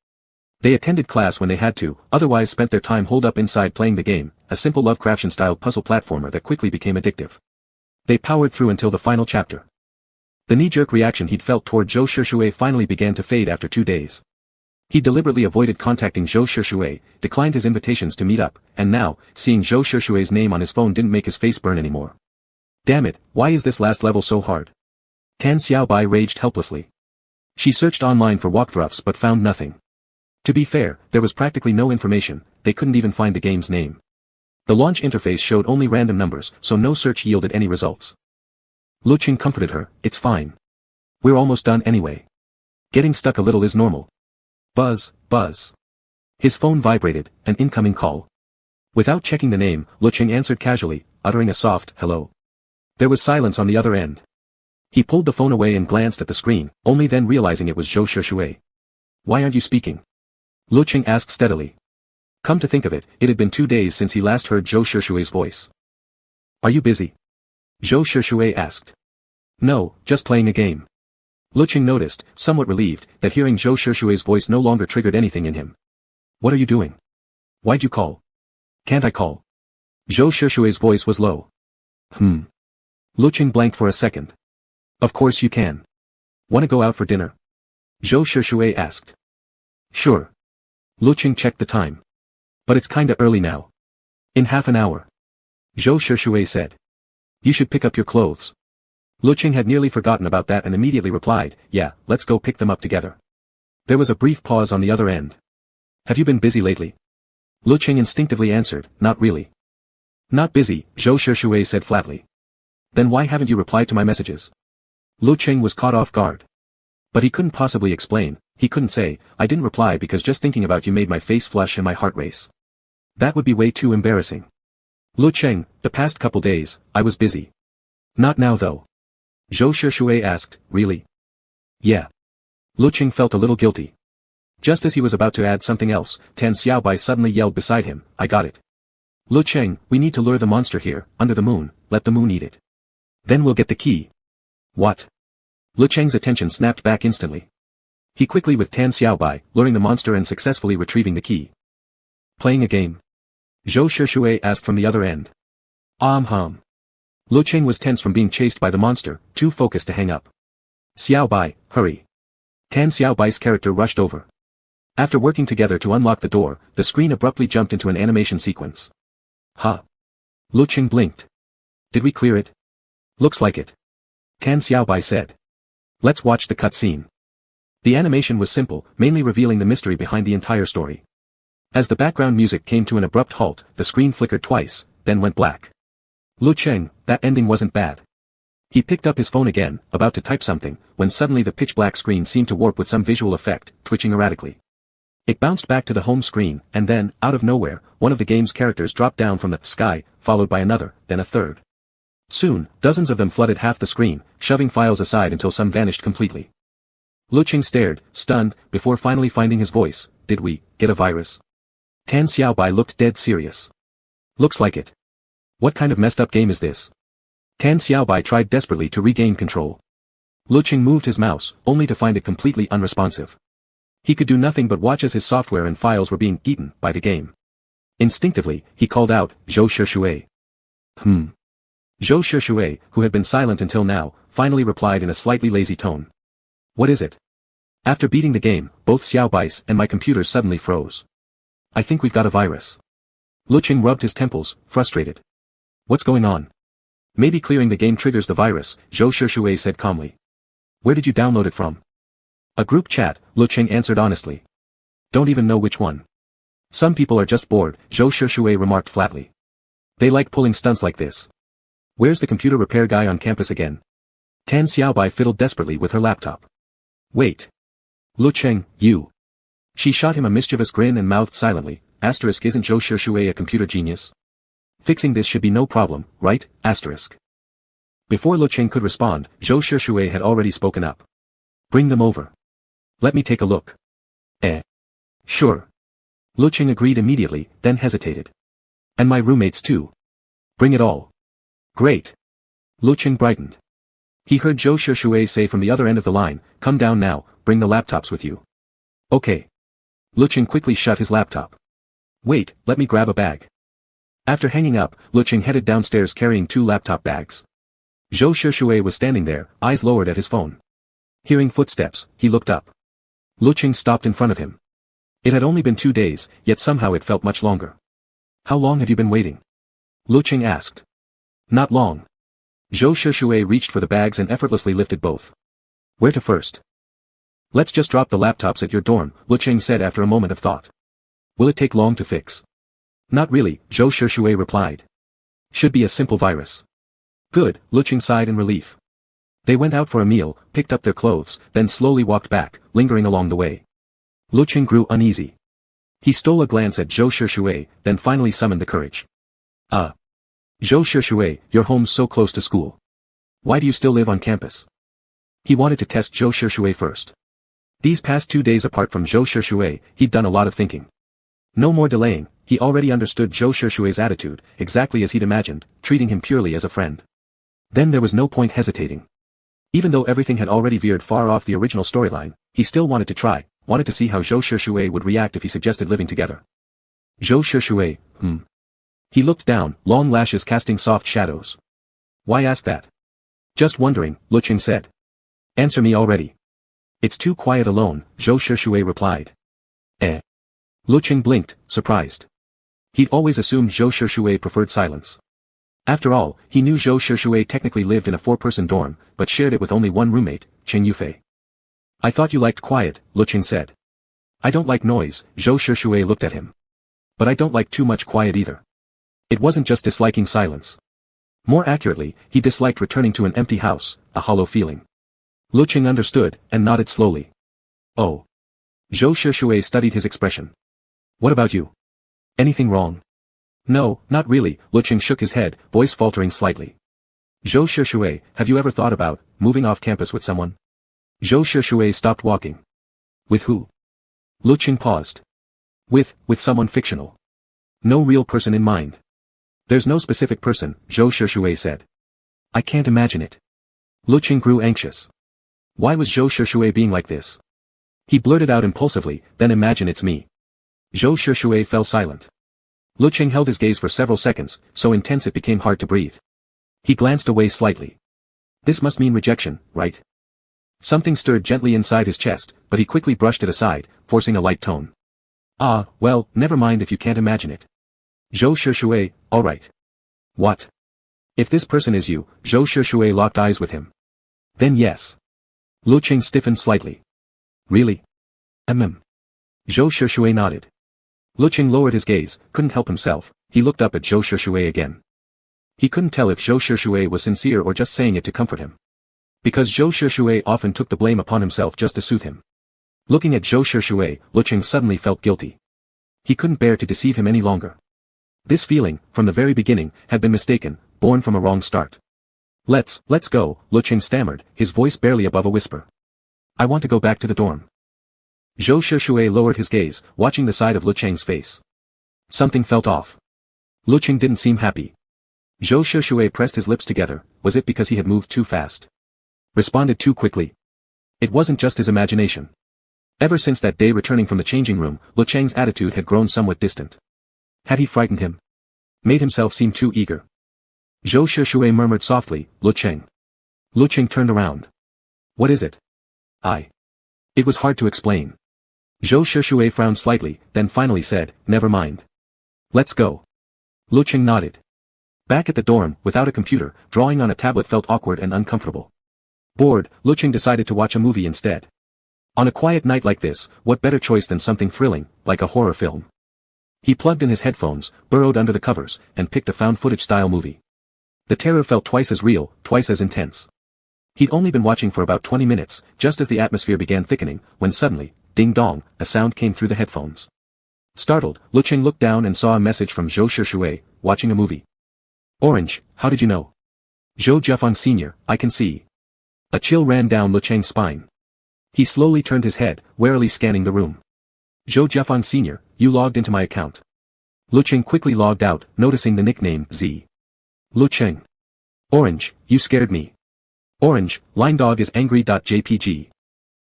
They attended class when they had to, otherwise spent their time holed up inside playing the game, a simple Lovecraftian-style puzzle platformer that quickly became addictive. They powered through until the final chapter. The knee-jerk reaction he'd felt toward Zhou Shishui finally began to fade after 2 days. He deliberately avoided contacting Zhou Shishui, declined his invitations to meet up, and now, seeing Zhou Shishui's name on his phone didn't make his face burn anymore. Damn it, why is this last level so hard? Tan Xiaobai raged helplessly. She searched online for walkthroughs but found nothing. To be fair, there was practically no information, they couldn't even find the game's name. The launch interface showed only random numbers, so no search yielded any results. Lecheng comforted her, it's fine. We're almost done anyway. Getting stuck a little is normal. Buzz, buzz. His phone vibrated, an incoming call. Without checking the name, Lecheng answered casually, uttering a soft, hello. There was silence on the other end. He pulled the phone away and glanced at the screen, only then realizing it was Zhou Shishui. Why aren't you speaking? Lecheng asked steadily. Come to think of it, it had been 2 days since he last heard Zhou Shishui's voice. Are you busy? Zhou Shishui asked. No, just playing a game. Lecheng noticed, somewhat relieved, that hearing Zhou Shishui's voice no longer triggered anything in him. What are you doing? Why'd you call? Can't I call? Zhou Shishui's voice was low. Lecheng blanked for a second. Of course you can. Wanna go out for dinner? Zhou Shishui asked. Sure. Lecheng checked the time. But it's kinda early now. In half an hour. Zhou Shishui said. You should pick up your clothes. Lecheng had nearly forgotten about that and immediately replied, yeah, let's go pick them up together. There was a brief pause on the other end. Have you been busy lately? Lecheng instinctively answered, not really. Not busy, Zhou Shishui said flatly. Then why haven't you replied to my messages? Lecheng was caught off guard. But he couldn't possibly explain, he couldn't say, I didn't reply because just thinking about you made my face flush and my heart race. That would be way too embarrassing. Lecheng, the past couple days, I was busy. Not now though. Zhou Shishui asked, really? Yeah. Lecheng felt a little guilty. Just as he was about to add something else, Tan Xiaobai suddenly yelled beside him, I got it. Lecheng, we need to lure the monster here, under the moon, let the moon eat it. Then we'll get the key. What? Lecheng's attention snapped back instantly. He quickly with Tan Xiaobai, luring the monster and successfully retrieving the key. Playing a game? Zhou Shishui asked from the other end. Lecheng was tense from being chased by the monster, too focused to hang up. Xiaobai, hurry. Tan Xiaobai's character rushed over. After working together to unlock the door, the screen abruptly jumped into an animation sequence. Huh. Lecheng blinked. Did we clear it? Looks like it. Tan Xiaobai said. Let's watch the cutscene. The animation was simple, mainly revealing the mystery behind the entire story. As the background music came to an abrupt halt, the screen flickered twice, then went black. Lecheng, that ending wasn't bad. He picked up his phone again, about to type something, when suddenly the pitch-black screen seemed to warp with some visual effect, twitching erratically. It bounced back to the home screen, and then, out of nowhere, one of the game's characters dropped down from the sky, followed by another, then a third. Soon, dozens of them flooded half the screen, shoving files aside until some vanished completely. Lecheng stared, stunned, before finally finding his voice. Did we get a virus? Tan Xiaobai looked dead serious. Looks like it. What kind of messed up game is this? Tan Xiaobai tried desperately to regain control. Lecheng moved his mouse, only to find it completely unresponsive. He could do nothing but watch as his software and files were being eaten by the game. Instinctively, he called out, Zhou Shishui. Zhou Shishui, who had been silent until now, finally replied in a slightly lazy tone. What is it? After beating the game, both Xiaobai's and my computer suddenly froze. I think we've got a virus. Lecheng rubbed his temples, frustrated. What's going on? Maybe clearing the game triggers the virus, Zhou Shishui said calmly. Where did you download it from? A group chat, Lecheng answered honestly. Don't even know which one. Some people are just bored, Zhou Shishui remarked flatly. They like pulling stunts like this. Where's the computer repair guy on campus again? Tan Xiaobai fiddled desperately with her laptop. Wait. Lecheng, you. She shot him a mischievous grin and mouthed silently, asterisk isn't Zhou Shishui a computer genius? Fixing this should be no problem, right, asterisk. Before Lecheng could respond, Zhou Shishui had already spoken up. Bring them over. Let me take a look. Sure. Lecheng agreed immediately, then hesitated. And my roommates too. Bring it all. Great. Lecheng brightened. He heard Zhou Shishui say from the other end of the line, come down now, bring the laptops with you. Okay. Lecheng quickly shut his laptop. Wait, let me grab a bag. After hanging up, Lecheng headed downstairs carrying 2 laptop bags. Zhou Shishui was standing there, eyes lowered at his phone. Hearing footsteps, he looked up. Lecheng stopped in front of him. It had only been 2 days, yet somehow it felt much longer. How long have you been waiting? Lecheng asked. Not long. Zhou Shishui reached for the bags and effortlessly lifted both. Where to first? Let's just drop the laptops at your dorm, Lecheng said after a moment of thought. Will it take long to fix? Not really, Zhou Shishui replied. Should be a simple virus. Good, Lecheng sighed in relief. They went out for a meal, picked up their clothes, then slowly walked back, lingering along the way. Lecheng grew uneasy. He stole a glance at Zhou Shishui, then finally summoned the courage. Zhou Shishui, your home's so close to school. Why do you still live on campus? He wanted to test Zhou Shishui first. These past 2 days apart from Zhou Shishui, he'd done a lot of thinking. No more delaying, he already understood Zhou Shishui's attitude, exactly as he'd imagined, treating him purely as a friend. Then there was no point hesitating. Even though everything had already veered far off the original storyline, he still wanted to try, wanted to see how Zhou Shishui would react if he suggested living together. Zhou Shishui, He looked down, long lashes casting soft shadows. Why ask that? Just wondering, Lecheng said. Answer me already. It's too quiet alone, Zhou Shishui replied. Lecheng blinked, surprised. He'd always assumed Zhou Shishui preferred silence. After all, he knew Zhou Shishui technically lived in a 4-person dorm, but shared it with only one roommate, Cheng Yufei. I thought you liked quiet, Lecheng said. I don't like noise, Zhou Shishui looked at him. But I don't like too much quiet either. It wasn't just disliking silence. More accurately, he disliked returning to an empty house, a hollow feeling. Lecheng understood, and nodded slowly. Oh. Zhou Shishui studied his expression. What about you? Anything wrong? No, not really, Lecheng shook his head, voice faltering slightly. Zhou Shishui, have you ever thought about moving off campus with someone? Zhou Shishui stopped walking. With who? Lecheng paused. With someone fictional. No real person in mind. There's no specific person, Zhou Shishui said. I can't imagine it. Lecheng grew anxious. Why was Zhou Shishui being like this? He blurted out impulsively, then imagine it's me. Zhou Shishui fell silent. Lecheng held his gaze for several seconds, so intense it became hard to breathe. He glanced away slightly. This must mean rejection, right? Something stirred gently inside his chest, but he quickly brushed it aside, forcing a light tone. Ah, well, never mind if you can't imagine it. Zhou Shushui, alright. What? If this person is you, Zhou Shushui locked eyes with him. Then yes. Lecheng stiffened slightly. Really? Zhou Shushui nodded. Lecheng lowered his gaze, couldn't help himself, he looked up at Zhou Shushui again. He couldn't tell if Zhou Shushui was sincere or just saying it to comfort him. Because Zhou Shushui often took the blame upon himself just to soothe him. Looking at Zhou Shushui, Lecheng suddenly felt guilty. He couldn't bear to deceive him any longer. This feeling, from the very beginning, had been mistaken, born from a wrong start. Let's go, Lecheng stammered, his voice barely above a whisper. I want to go back to the dorm. Zhou Shushui lowered his gaze, watching the side of Lecheng's face. Something felt off. Lecheng didn't seem happy. Zhou Shushui pressed his lips together, was it because he had moved too fast? Responded too quickly? It wasn't just his imagination. Ever since that day returning from the changing room, Lecheng's attitude had grown somewhat distant. Had he frightened him? Made himself seem too eager? Zhou Shushui murmured softly, Lecheng. Lecheng turned around. What is it? It was hard to explain. Zhou Shushui frowned slightly, then finally said, never mind. Let's go. Lecheng nodded. Back at the dorm, without a computer, drawing on a tablet felt awkward and uncomfortable. Bored, Lecheng decided to watch a movie instead. On a quiet night like this, what better choice than something thrilling, like a horror film? He plugged in his headphones, burrowed under the covers, and picked a found-footage-style movie. The terror felt twice as real, twice as intense. He'd only been watching for about 20 minutes, just as the atmosphere began thickening, when suddenly, ding-dong, a sound came through the headphones. Startled, Lecheng looked down and saw a message from Zhou Shushui, watching a movie. Orange, how did you know? Zhou Jiafeng Sr., I can see. A chill ran down Lecheng's spine. He slowly turned his head, warily scanning the room. Zhou Jiafeng Sr., you logged into my account. Lecheng quickly logged out, noticing the nickname Z. Lecheng. Orange, you scared me. Orange, line dog is angry.jpg.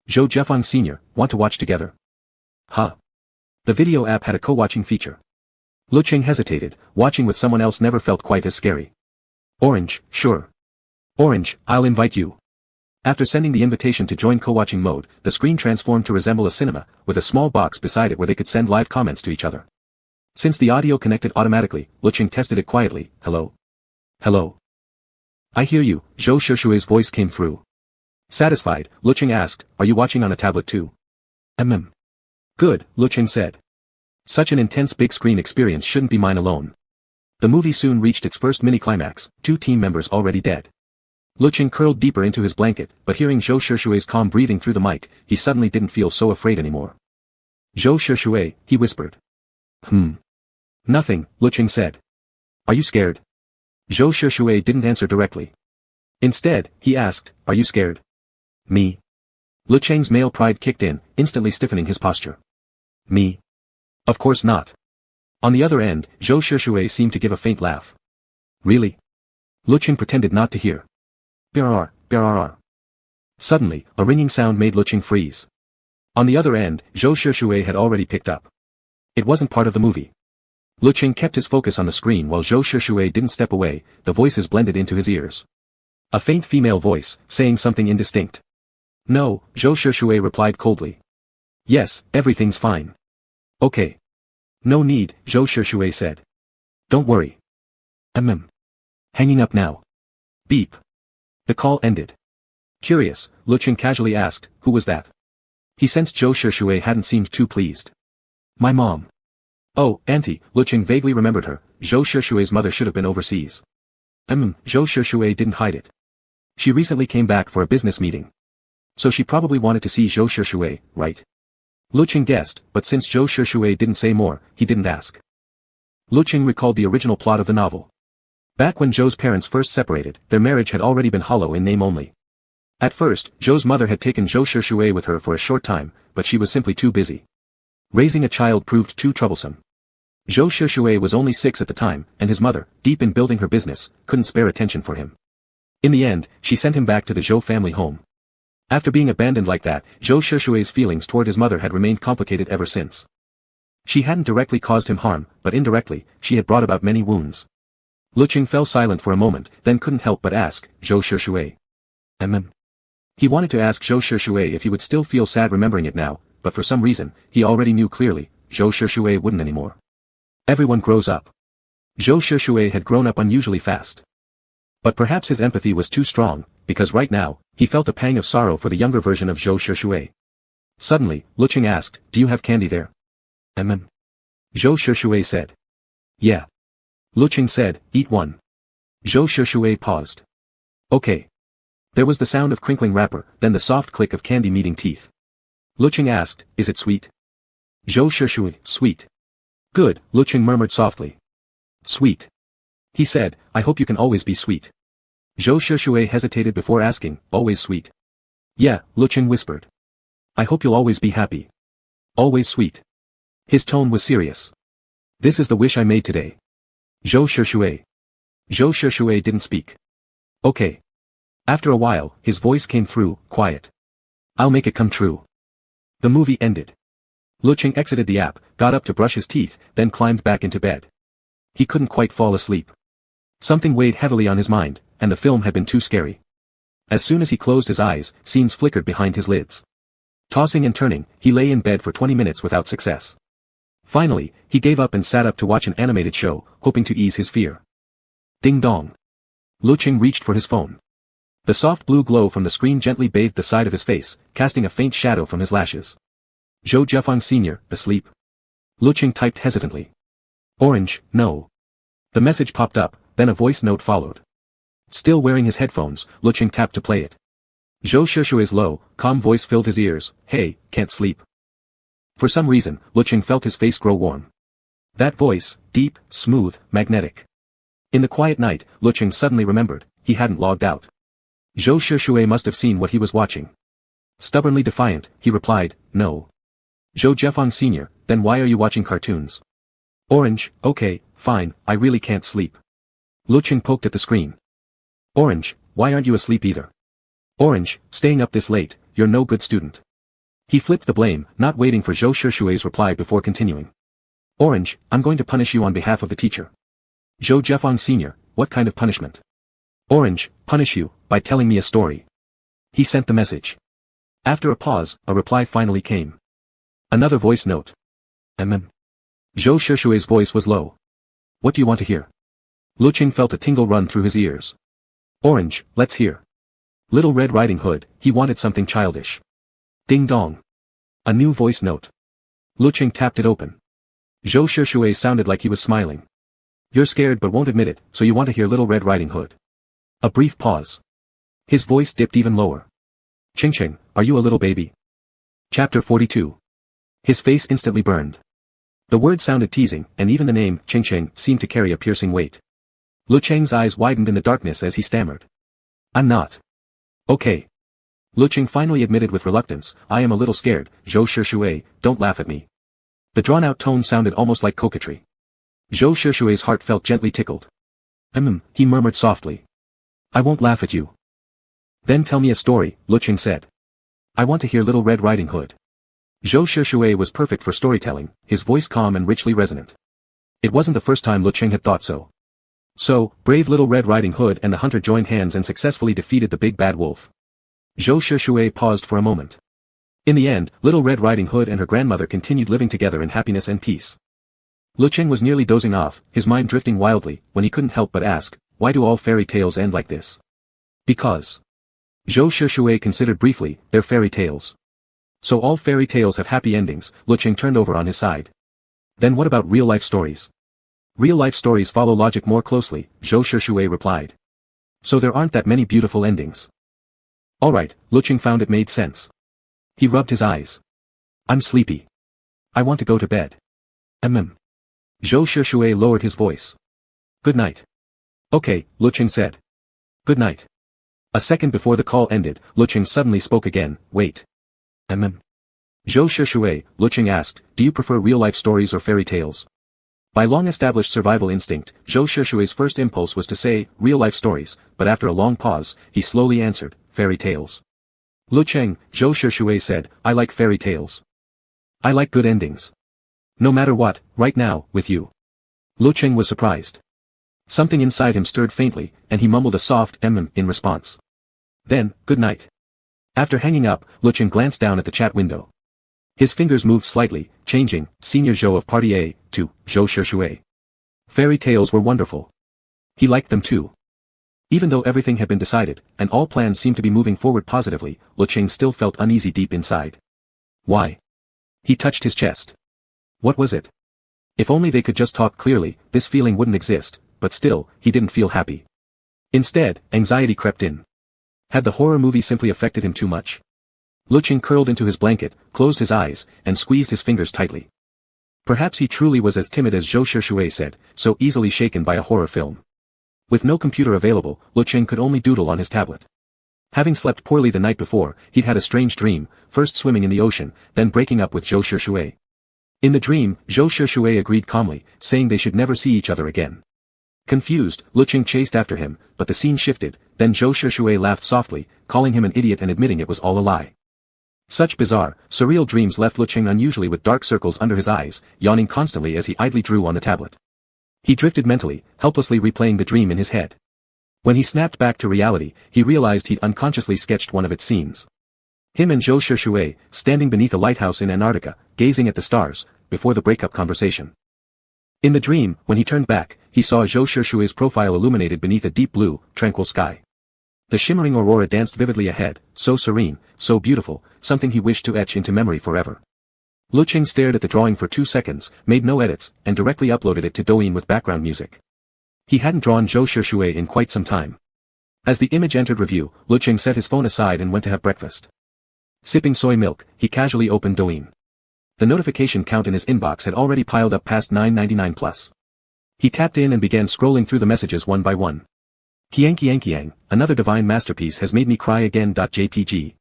Zhou Jiafeng Sr., want to watch together? Huh. The video app had a co-watching feature. Lecheng hesitated, watching with someone else never felt quite as scary. Orange, sure. Orange, I'll invite you. After sending the invitation to join co-watching mode, the screen transformed to resemble a cinema, with a small box beside it where they could send live comments to each other. Since the audio connected automatically, Lecheng tested it quietly, hello? Hello? I hear you, Zhou Shushui's voice came through. Satisfied, Lecheng asked, are you watching on a tablet too? Good, Lecheng said. Such an intense big screen experience shouldn't be mine alone. The movie soon reached its first mini-climax, 2 team members already dead. Lecheng curled deeper into his blanket, but hearing Zhou Shushui's calm breathing through the mic, he suddenly didn't feel so afraid anymore. Zhou Shushui, he whispered. Nothing, Lecheng said. Are you scared? Zhou Shushui didn't answer directly. Instead, he asked, are you scared? Me? Lecheng's male pride kicked in, instantly stiffening his posture. Me? Of course not. On the other end, Zhou Shushui seemed to give a faint laugh. Really? Lecheng pretended not to hear. Brrr. Suddenly, a ringing sound made Lecheng freeze. On the other end, Zhou Shushui had already picked up. It wasn't part of the movie. Lecheng kept his focus on the screen while Zhou Shushui didn't step away, the voices blended into his ears. A faint female voice, saying something indistinct. No, Zhou Shushui replied coldly. Yes, everything's fine. Okay. No need, Zhou Shushui said. Don't worry. Hanging up now. Beep. The call ended. Curious, Lecheng casually asked, who was that? He sensed Zhou Shushui hadn't seemed too pleased. My mom. Oh, Auntie, Lecheng vaguely remembered her, Zhou Shushui's mother should have been overseas. Zhou Shushui didn't hide it. She recently came back for a business meeting. So she probably wanted to see Zhou Shushui, right? Lecheng guessed, but since Zhou Shushui didn't say more, he didn't ask. Lecheng recalled the original plot of the novel. Back when Zhou's parents first separated, their marriage had already been hollow in name only. At first, Zhou's mother had taken Zhou Shushui with her for a short time, but she was simply too busy. Raising a child proved too troublesome. Zhou Shushui was only 6 at the time, and his mother, deep in building her business, couldn't spare attention for him. In the end, she sent him back to the Zhou family home. After being abandoned like that, Zhou Shushui's feelings toward his mother had remained complicated ever since. She hadn't directly caused him harm, but indirectly, she had brought about many wounds. Lecheng fell silent for a moment, then couldn't help but ask, Zhou Shushui. He wanted to ask Zhou Shishue if he would still feel sad remembering it now, but for some reason, he already knew clearly, Zhou Shishue wouldn't anymore. Everyone grows up. Zhou Shishue had grown up unusually fast. But perhaps his empathy was too strong, because right now, he felt a pang of sorrow for the younger version of Zhou Shishue. Suddenly, Lecheng asked, "Do you have candy there?" Zhou Shishue said. "Yeah." Lecheng said, "Eat one." Zhou Shishue paused. "Okay." There was the sound of crinkling wrapper, then the soft click of candy meeting teeth. Lecheng asked, "Is it sweet?" Zhou Shishue, "Sweet." "Good," Lecheng murmured softly. "Sweet." He said, "I hope you can always be sweet." Zhou Shishue hesitated before asking, "Always sweet?" "Yeah," Lecheng whispered. "I hope you'll always be happy." "Always sweet." His tone was serious. "This is the wish I made today." Zhou Shishue. Zhou Shishue didn't speak. "Okay." After a while, his voice came through, quiet. "I'll make it come true." The movie ended. Lecheng exited the app, got up to brush his teeth, then climbed back into bed. He couldn't quite fall asleep. Something weighed heavily on his mind, and the film had been too scary. As soon as he closed his eyes, scenes flickered behind his lids. Tossing and turning, he lay in bed for 20 minutes without success. Finally, he gave up and sat up to watch an animated show, hoping to ease his fear. Ding dong. Lecheng reached for his phone. The soft blue glow from the screen gently bathed the side of his face, casting a faint shadow from his lashes. Zhou Jiafeng Sr., asleep? Lecheng typed hesitantly. Orange, no. The message popped up, then a voice note followed. Still wearing his headphones, Lecheng tapped to play it. Zhou Shishue's low, calm voice filled his ears. "Hey, can't sleep." For some reason, Lecheng felt his face grow warm. That voice, deep, smooth, magnetic. In the quiet night, Lecheng suddenly remembered, he hadn't logged out. Zhou Shishue must have seen what he was watching. Stubbornly defiant, he replied, "No." Zhou Jiafeng Sr., "Then why are you watching cartoons?" Orange, "Okay, fine, I really can't sleep." Lecheng poked at the screen. Orange, "Why aren't you asleep either?" Orange, "Staying up this late, you're no good student." He flipped the blame, not waiting for Zhou Shishue's reply before continuing. Orange, "I'm going to punish you on behalf of the teacher." Zhou Jiafeng Sr., "What kind of punishment?" Orange, "Punish you, by telling me a story." He sent the message. After a pause, a reply finally came. Another voice note. Zhou Shishue's voice was low. "What do you want to hear?" Lecheng felt a tingle run through his ears. Orange, "Let's hear." Little Red Riding Hood, he wanted something childish. Ding dong. A new voice note. Lecheng tapped it open. Zhou Shishue sounded like he was smiling. "You're scared but won't admit it, so you want to hear Little Red Riding Hood." A brief pause. His voice dipped even lower. "Ching, are you a little baby?" Chapter 42. His face instantly burned. The word sounded teasing, and even the name, Ching, seemed to carry a piercing weight. Lecheng's eyes widened in the darkness as he stammered. "I'm not." "Okay." Lecheng finally admitted with reluctance, "I am a little scared, Zhou Shishue, don't laugh at me." The drawn-out tone sounded almost like coquetry. Zhou Shishue's heart felt gently tickled. He murmured softly. "I won't laugh at you." "Then tell me a story," Lecheng said. "I want to hear Little Red Riding Hood." Zhou Shishue was perfect for storytelling, his voice calm and richly resonant. It wasn't the first time Lecheng had thought so. So, brave Little Red Riding Hood and the hunter joined hands and successfully defeated the big bad wolf. Zhou Shishue paused for a moment. In the end, Little Red Riding Hood and her grandmother continued living together in happiness and peace. Lecheng was nearly dozing off, his mind drifting wildly, when he couldn't help but ask, why do all fairy tales end like this? Because. Zhou Shishue considered briefly, they're fairy tales. So all fairy tales have happy endings, Lecheng turned over on his side. Then what about real-life stories? Real-life stories follow logic more closely, Zhou Shishue replied. So there aren't that many beautiful endings. Alright, Lecheng found it made sense. He rubbed his eyes. I'm sleepy. I want to go to bed. Zhou Shishue lowered his voice. Good night. Okay, Lecheng said. Good night. A second before the call ended, Lecheng suddenly spoke again, wait. Zhou Shishue, Lecheng asked, do you prefer real-life stories or fairy tales? By long-established survival instinct, Zhou Shishue's first impulse was to say, real-life stories, but after a long pause, he slowly answered, fairy tales. Lecheng, Zhou Shishue said, I like fairy tales. I like good endings. No matter what, right now, with you. Lecheng was surprised. Something inside him stirred faintly, and he mumbled a soft in response. Then, good night. After hanging up, Lecheng glanced down at the chat window. His fingers moved slightly, changing, Senior Zhou of Party A, to, Zhou Shishui. Fairy tales were wonderful. He liked them too. Even though everything had been decided, and all plans seemed to be moving forward positively, Lecheng still felt uneasy deep inside. Why? He touched his chest. What was it? If only they could just talk clearly, this feeling wouldn't exist, but still, he didn't feel happy. Instead, anxiety crept in. Had the horror movie simply affected him too much? Lecheng curled into his blanket, closed his eyes, and squeezed his fingers tightly. Perhaps he truly was as timid as Zhou Shishui said, so easily shaken by a horror film. With no computer available, Lecheng could only doodle on his tablet. Having slept poorly the night before, he'd had a strange dream, first swimming in the ocean, then breaking up with Zhou Shishui. In the dream, Zhou Shishui agreed calmly, saying they should never see each other again. Confused, Lecheng chased after him, but the scene shifted, then Zhou Shishui laughed softly, calling him an idiot and admitting it was all a lie. Such bizarre, surreal dreams left Lecheng unusually with dark circles under his eyes, yawning constantly as he idly drew on the tablet. He drifted mentally, helplessly replaying the dream in his head. When he snapped back to reality, he realized he'd unconsciously sketched one of its scenes. Him and Zhou Shishui, standing beneath a lighthouse in Antarctica, gazing at the stars, before the breakup conversation. In the dream, when he turned back, he saw Zhou Shishui's profile illuminated beneath a deep blue, tranquil sky. The shimmering aurora danced vividly ahead, so serene, so beautiful, something he wished to etch into memory forever. Lecheng stared at the drawing for 2 seconds, made no edits, and directly uploaded it to Douyin with background music. He hadn't drawn Zhou Shishui in quite some time. As the image entered review, Lecheng set his phone aside and went to have breakfast. Sipping soy milk, he casually opened Douyin. The notification count in his inbox had already piled up past 999 plus. He tapped in and began scrolling through the messages one by one. Kiang, another divine masterpiece has made me cry again. JPG.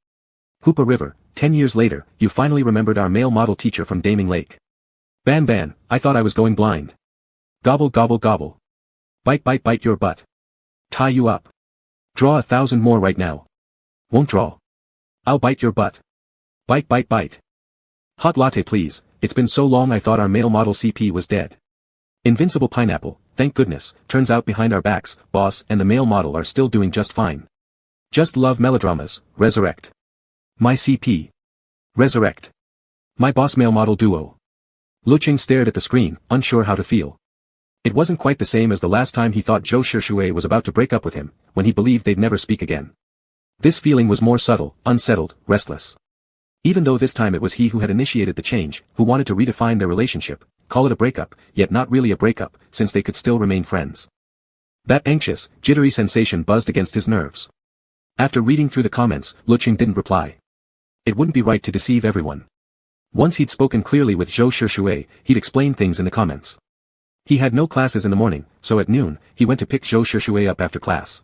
Hoopa River, 10 years later, you finally remembered our male model teacher from Daming Lake. Ban, I thought I was going blind. Gobble gobble gobble. Bite your butt. Tie you up. Draw 1,000 more right now. Won't draw. I'll bite your butt. Bite. Hot latte please, it's been so long I thought our male model CP was dead. Invincible pineapple, thank goodness, turns out behind our backs, boss and the male model are still doing just fine. Just love melodramas, resurrect. My CP. Resurrect. My boss male model duo. Lecheng stared at the screen, unsure how to feel. It wasn't quite the same as the last time he thought Zhou Shishui was about to break up with him, when he believed they'd never speak again. This feeling was more subtle, unsettled, restless. Even though this time it was he who had initiated the change, who wanted to redefine their relationship, call it a breakup, yet not really a breakup, since they could still remain friends. That anxious, jittery sensation buzzed against his nerves. After reading through the comments, Lecheng didn't reply. It wouldn't be right to deceive everyone. Once he'd spoken clearly with Zhou Shishui, he'd explain things in the comments. He had no classes in the morning, so at noon, he went to pick Zhou Shishui up after class.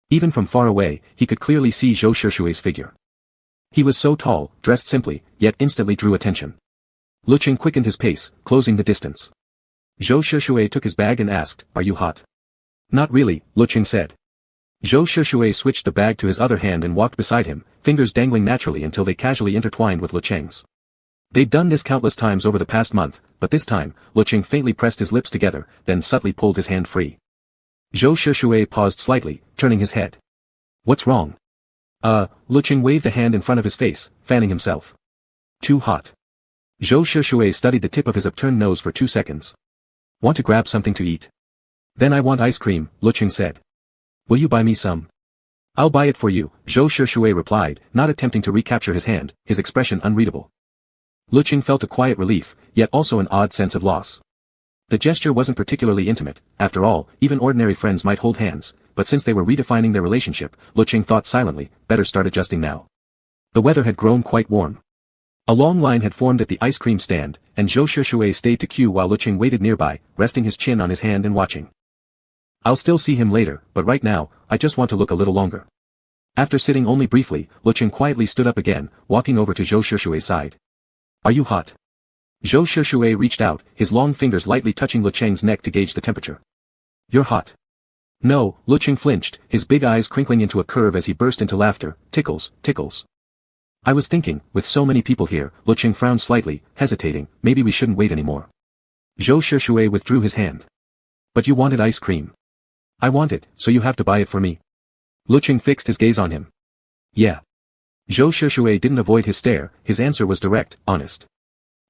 Even from far away, he could clearly see Zhou Shishui's figure. He was so tall, dressed simply, yet instantly drew attention. Lecheng quickened his pace, closing the distance. Zhou Shishui took his bag and asked, "Are you hot?" "Not really," Lecheng said. Zhou Shishui switched the bag to his other hand and walked beside him, fingers dangling naturally until they casually intertwined with Lecheng's. They'd done this countless times over the past month, but this time, Lecheng faintly pressed his lips together, then subtly pulled his hand free. Zhou Shishui paused slightly, turning his head. "What's wrong?" Lecheng waved a hand in front of his face, fanning himself. "Too hot." Zhou Shishui studied the tip of his upturned nose for 2 seconds. "Want to grab something to eat?" "Then I want ice cream," Lecheng said. "Will you buy me some?" "I'll buy it for you," Zhou Shishui replied, not attempting to recapture his hand, his expression unreadable. Lecheng felt a quiet relief, yet also an odd sense of loss. The gesture wasn't particularly intimate, after all, even ordinary friends might hold hands, but since they were redefining their relationship, Lecheng thought silently, better start adjusting now. The weather had grown quite warm. A long line had formed at the ice cream stand, and Zhou Shishui stayed to queue while Lecheng waited nearby, resting his chin on his hand and watching. "I'll still see him later, but right now, I just want to look a little longer." After sitting only briefly, Lecheng quietly stood up again, walking over to Zhou Shishui's side. "Are you hot?" Zhou Shishui reached out, his long fingers lightly touching Lecheng's neck to gauge the temperature. "You're hot." "No," Lecheng flinched, his big eyes crinkling into a curve as he burst into laughter. "Tickles. I was thinking, with so many people here," Lecheng frowned slightly, hesitating, "maybe we shouldn't wait anymore." Zhou Shishui withdrew his hand. "But you wanted ice cream." "I want it, so you have to buy it for me." Lecheng fixed his gaze on him. "Yeah. Zhou Shushui didn't avoid his stare, his answer was direct, honest.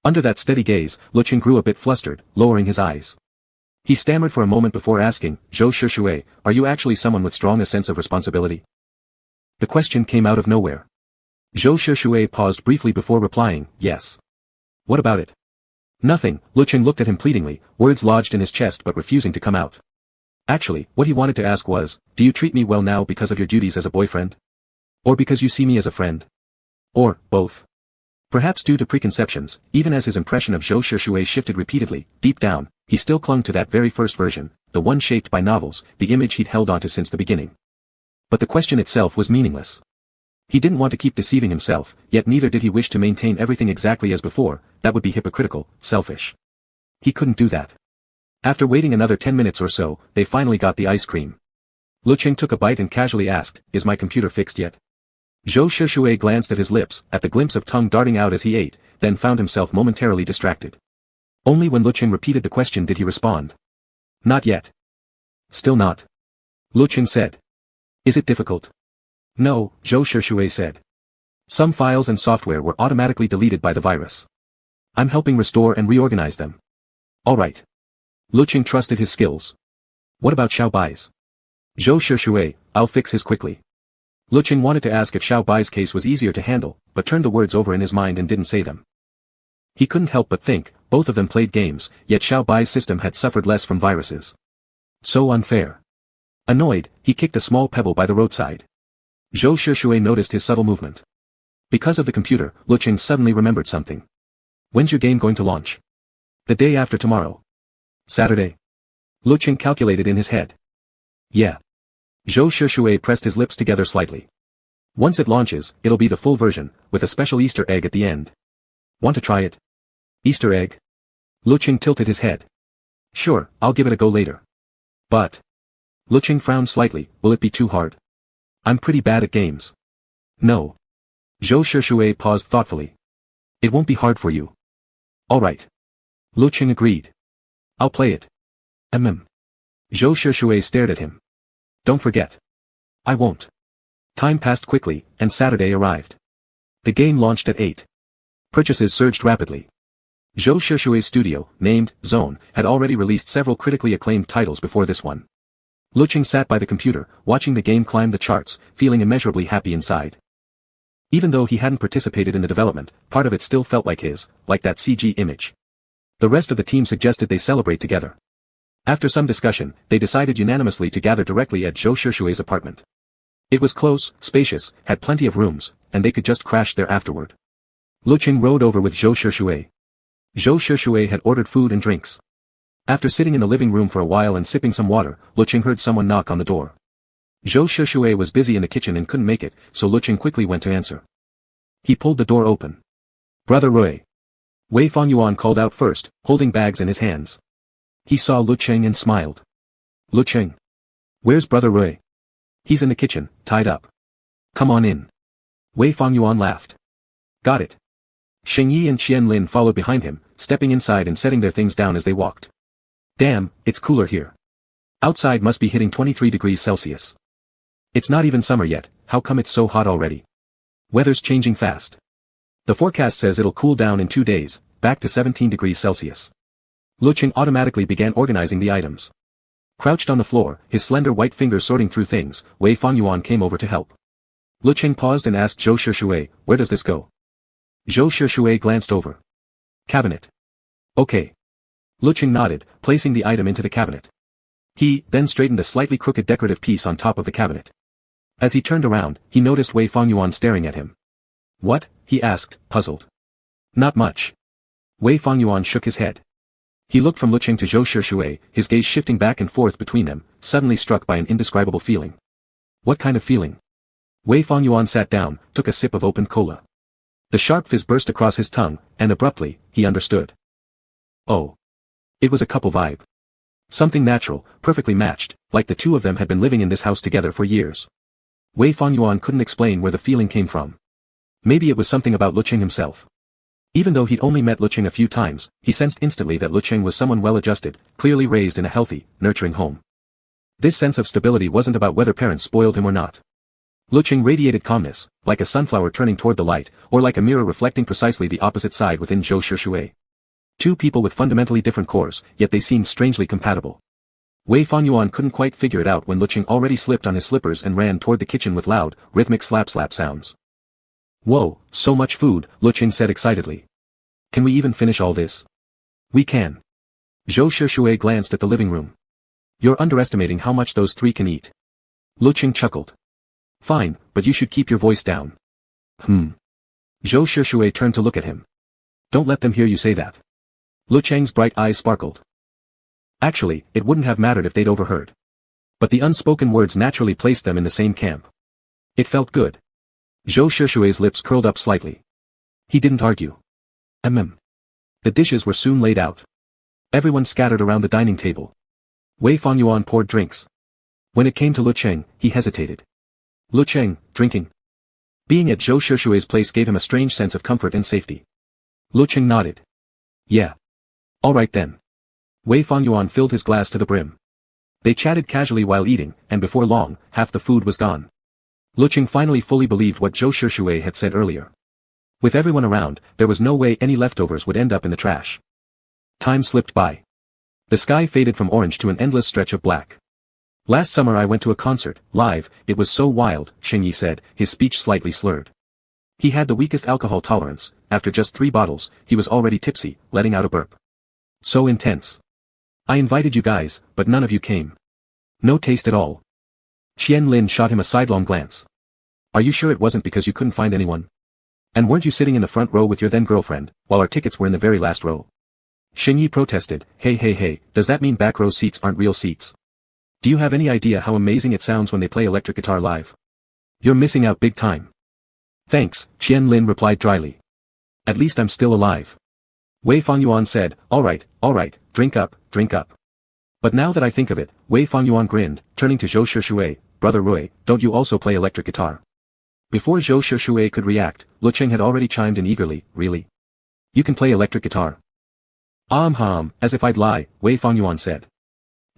Under that steady gaze, Lecheng grew a bit flustered, lowering his eyes. He stammered for a moment before asking, Zhou Shushui, are you actually someone with strong a sense of responsibility? The question came out of nowhere. Zhou Shushui paused briefly before replying, yes. What about it? Nothing. Lecheng looked at him pleadingly, words lodged in his chest but refusing to come out. Actually, what he wanted to ask was, do you treat me well now because of your duties as a boyfriend? Or because you see me as a friend? Or, both? Perhaps due to preconceptions, even as his impression of Zhou Shushui shifted repeatedly, deep down, he still clung to that very first version, the one shaped by novels, the image he'd held onto since the beginning. But the question itself was meaningless. He didn't want to keep deceiving himself, yet neither did he wish to maintain everything exactly as before, that would be hypocritical, selfish. He couldn't do that. After waiting another 10 minutes or so, they finally got the ice cream. Lecheng took a bite and casually asked, is my computer fixed yet? Zhou Shushui glanced at his lips, at the glimpse of tongue darting out as he ate, then found himself momentarily distracted. Only when Lecheng repeated the question did he respond. Not yet. Still not. Lecheng said. Is it difficult? No, Zhou Shushui said. Some files and software were automatically deleted by the virus. I'm helping restore and reorganize them. Alright. Lecheng trusted his skills. What about Xiao Bai's? Zhou Shushui, I'll fix his quickly. Lecheng wanted to ask if Xiao Bai's case was easier to handle, but turned the words over in his mind and didn't say them. He couldn't help but think, both of them played games, yet Xiao Bai's system had suffered less from viruses. So unfair. Annoyed, he kicked a small pebble by the roadside. Zhou Shushui noticed his subtle movement. Because of the computer, Lecheng suddenly remembered something. When's your game going to launch? The day after tomorrow. Saturday. Lecheng calculated in his head. Yeah. Zhou Shushui pressed his lips together slightly. Once it launches, it'll be the full version, with a special Easter egg at the end. Want to try it? Easter egg? Lecheng tilted his head. Sure, I'll give it a go later. But. Lecheng frowned slightly, will it be too hard? I'm pretty bad at games. No. Zhou Shushui paused thoughtfully. It won't be hard for you. Alright. Lecheng agreed. I'll play it. Zhou Shushui stared at him. Don't forget. I won't. Time passed quickly, and Saturday arrived. The game launched at 8. Purchases surged rapidly. Zhou Shushui's studio, named Zone, had already released several critically acclaimed titles before this one. Lecheng sat by the computer, watching the game climb the charts, feeling immeasurably happy inside. Even though he hadn't participated in the development, part of it still felt like his, like that CG image. The rest of the team suggested they celebrate together. After some discussion, they decided unanimously to gather directly at Zhou Shushui's apartment. It was close, spacious, had plenty of rooms, and they could just crash there afterward. Lecheng rode over with Zhou Shushui. Zhou Shushui had ordered food and drinks. After sitting in the living room for a while and sipping some water, Lecheng heard someone knock on the door. Zhou Shushui was busy in the kitchen and couldn't make it, so Lecheng quickly went to answer. He pulled the door open. Brother Rui. Wei Fangyuan called out first, holding bags in his hands. He saw Lecheng and smiled. Lecheng. Where's Brother Rui? He's in the kitchen, tied up. Come on in. Wei Fangyuan laughed. Got it. Sheng Yi and Qian Lin followed behind him, stepping inside and setting their things down as they walked. Damn, it's cooler here. Outside must be hitting 23 degrees Celsius. It's not even summer yet, how come it's so hot already? Weather's changing fast. The forecast says it'll cool down in 2 days, back to 17 degrees Celsius. Lecheng automatically began organizing the items. Crouched on the floor, his slender white fingers sorting through things, Wei Fangyuan came over to help. Lecheng paused and asked Zhou Shushui, where does this go? Zhou Shushui glanced over. Cabinet. Okay. Lecheng nodded, placing the item into the cabinet. He then straightened a slightly crooked decorative piece on top of the cabinet. As he turned around, he noticed Wei Fangyuan staring at him. What? He asked, puzzled. Not much. Wei Fangyuan shook his head. He looked from Lecheng to Zhou Shushui, his gaze shifting back and forth between them, suddenly struck by an indescribable feeling. What kind of feeling? Wei Fangyuan sat down, took a sip of opened cola. The sharp fizz burst across his tongue, and abruptly, he understood. Oh. It was a couple vibe. Something natural, perfectly matched, like the two of them had been living in this house together for years. Wei Fangyuan couldn't explain where the feeling came from. Maybe it was something about Lecheng himself. Even though he'd only met Lecheng a few times, he sensed instantly that Lecheng was someone well-adjusted, clearly raised in a healthy, nurturing home. This sense of stability wasn't about whether parents spoiled him or not. Lecheng radiated calmness, like a sunflower turning toward the light, or like a mirror reflecting precisely the opposite side within Zhou Shishui. Two people with fundamentally different cores, yet they seemed strangely compatible. Wei Fanyuan couldn't quite figure it out when Lecheng already slipped on his slippers and ran toward the kitchen with loud, rhythmic slap-slap sounds. Whoa, so much food, Lecheng said excitedly. Can we even finish all this? We can. Zhou Shishui glanced at the living room. You're underestimating how much those three can eat. Lecheng chuckled. Fine, but you should keep your voice down. Zhou Shishui turned to look at him. Don't let them hear you say that. Lecheng's bright eyes sparkled. Actually, it wouldn't have mattered if they'd overheard. But the unspoken words naturally placed them in the same camp. It felt good. Zhou Shishui's lips curled up slightly. He didn't argue. The dishes were soon laid out. Everyone scattered around the dining table. Wei Fanyuan poured drinks. When it came to Lecheng, he hesitated. Lecheng, drinking. Being at Zhou Shishui's place gave him a strange sense of comfort and safety. Lecheng nodded. Yeah. All right then. Wei Fanyuan filled his glass to the brim. They chatted casually while eating, and before long, half the food was gone. Lecheng finally fully believed what Zhou Shishui had said earlier. With everyone around, there was no way any leftovers would end up in the trash. Time slipped by. The sky faded from orange to an endless stretch of black. Last summer I went to a concert, live, it was so wild, Xingyi said, his speech slightly slurred. He had the weakest alcohol tolerance, after just 3 bottles, he was already tipsy, letting out a burp. So intense. I invited you guys, but none of you came. No taste at all. Qian Lin shot him a sidelong glance. Are you sure it wasn't because you couldn't find anyone? And weren't you sitting in the front row with your then girlfriend, while our tickets were in the very last row? Xingyi protested, hey, does that mean back row seats aren't real seats? Do you have any idea how amazing it sounds when they play electric guitar live? You're missing out big time. Thanks, Qian Lin replied dryly. At least I'm still alive. Wei Fanyuan said, all right, drink up. But now that I think of it, Wei Fanyuan grinned, turning to Zhou Shishui, Brother Rui, don't you also play electric guitar? Before Zhou Shishui could react, Lecheng had already chimed in eagerly, really? You can play electric guitar? As if I'd lie, Wei Fanyuan said.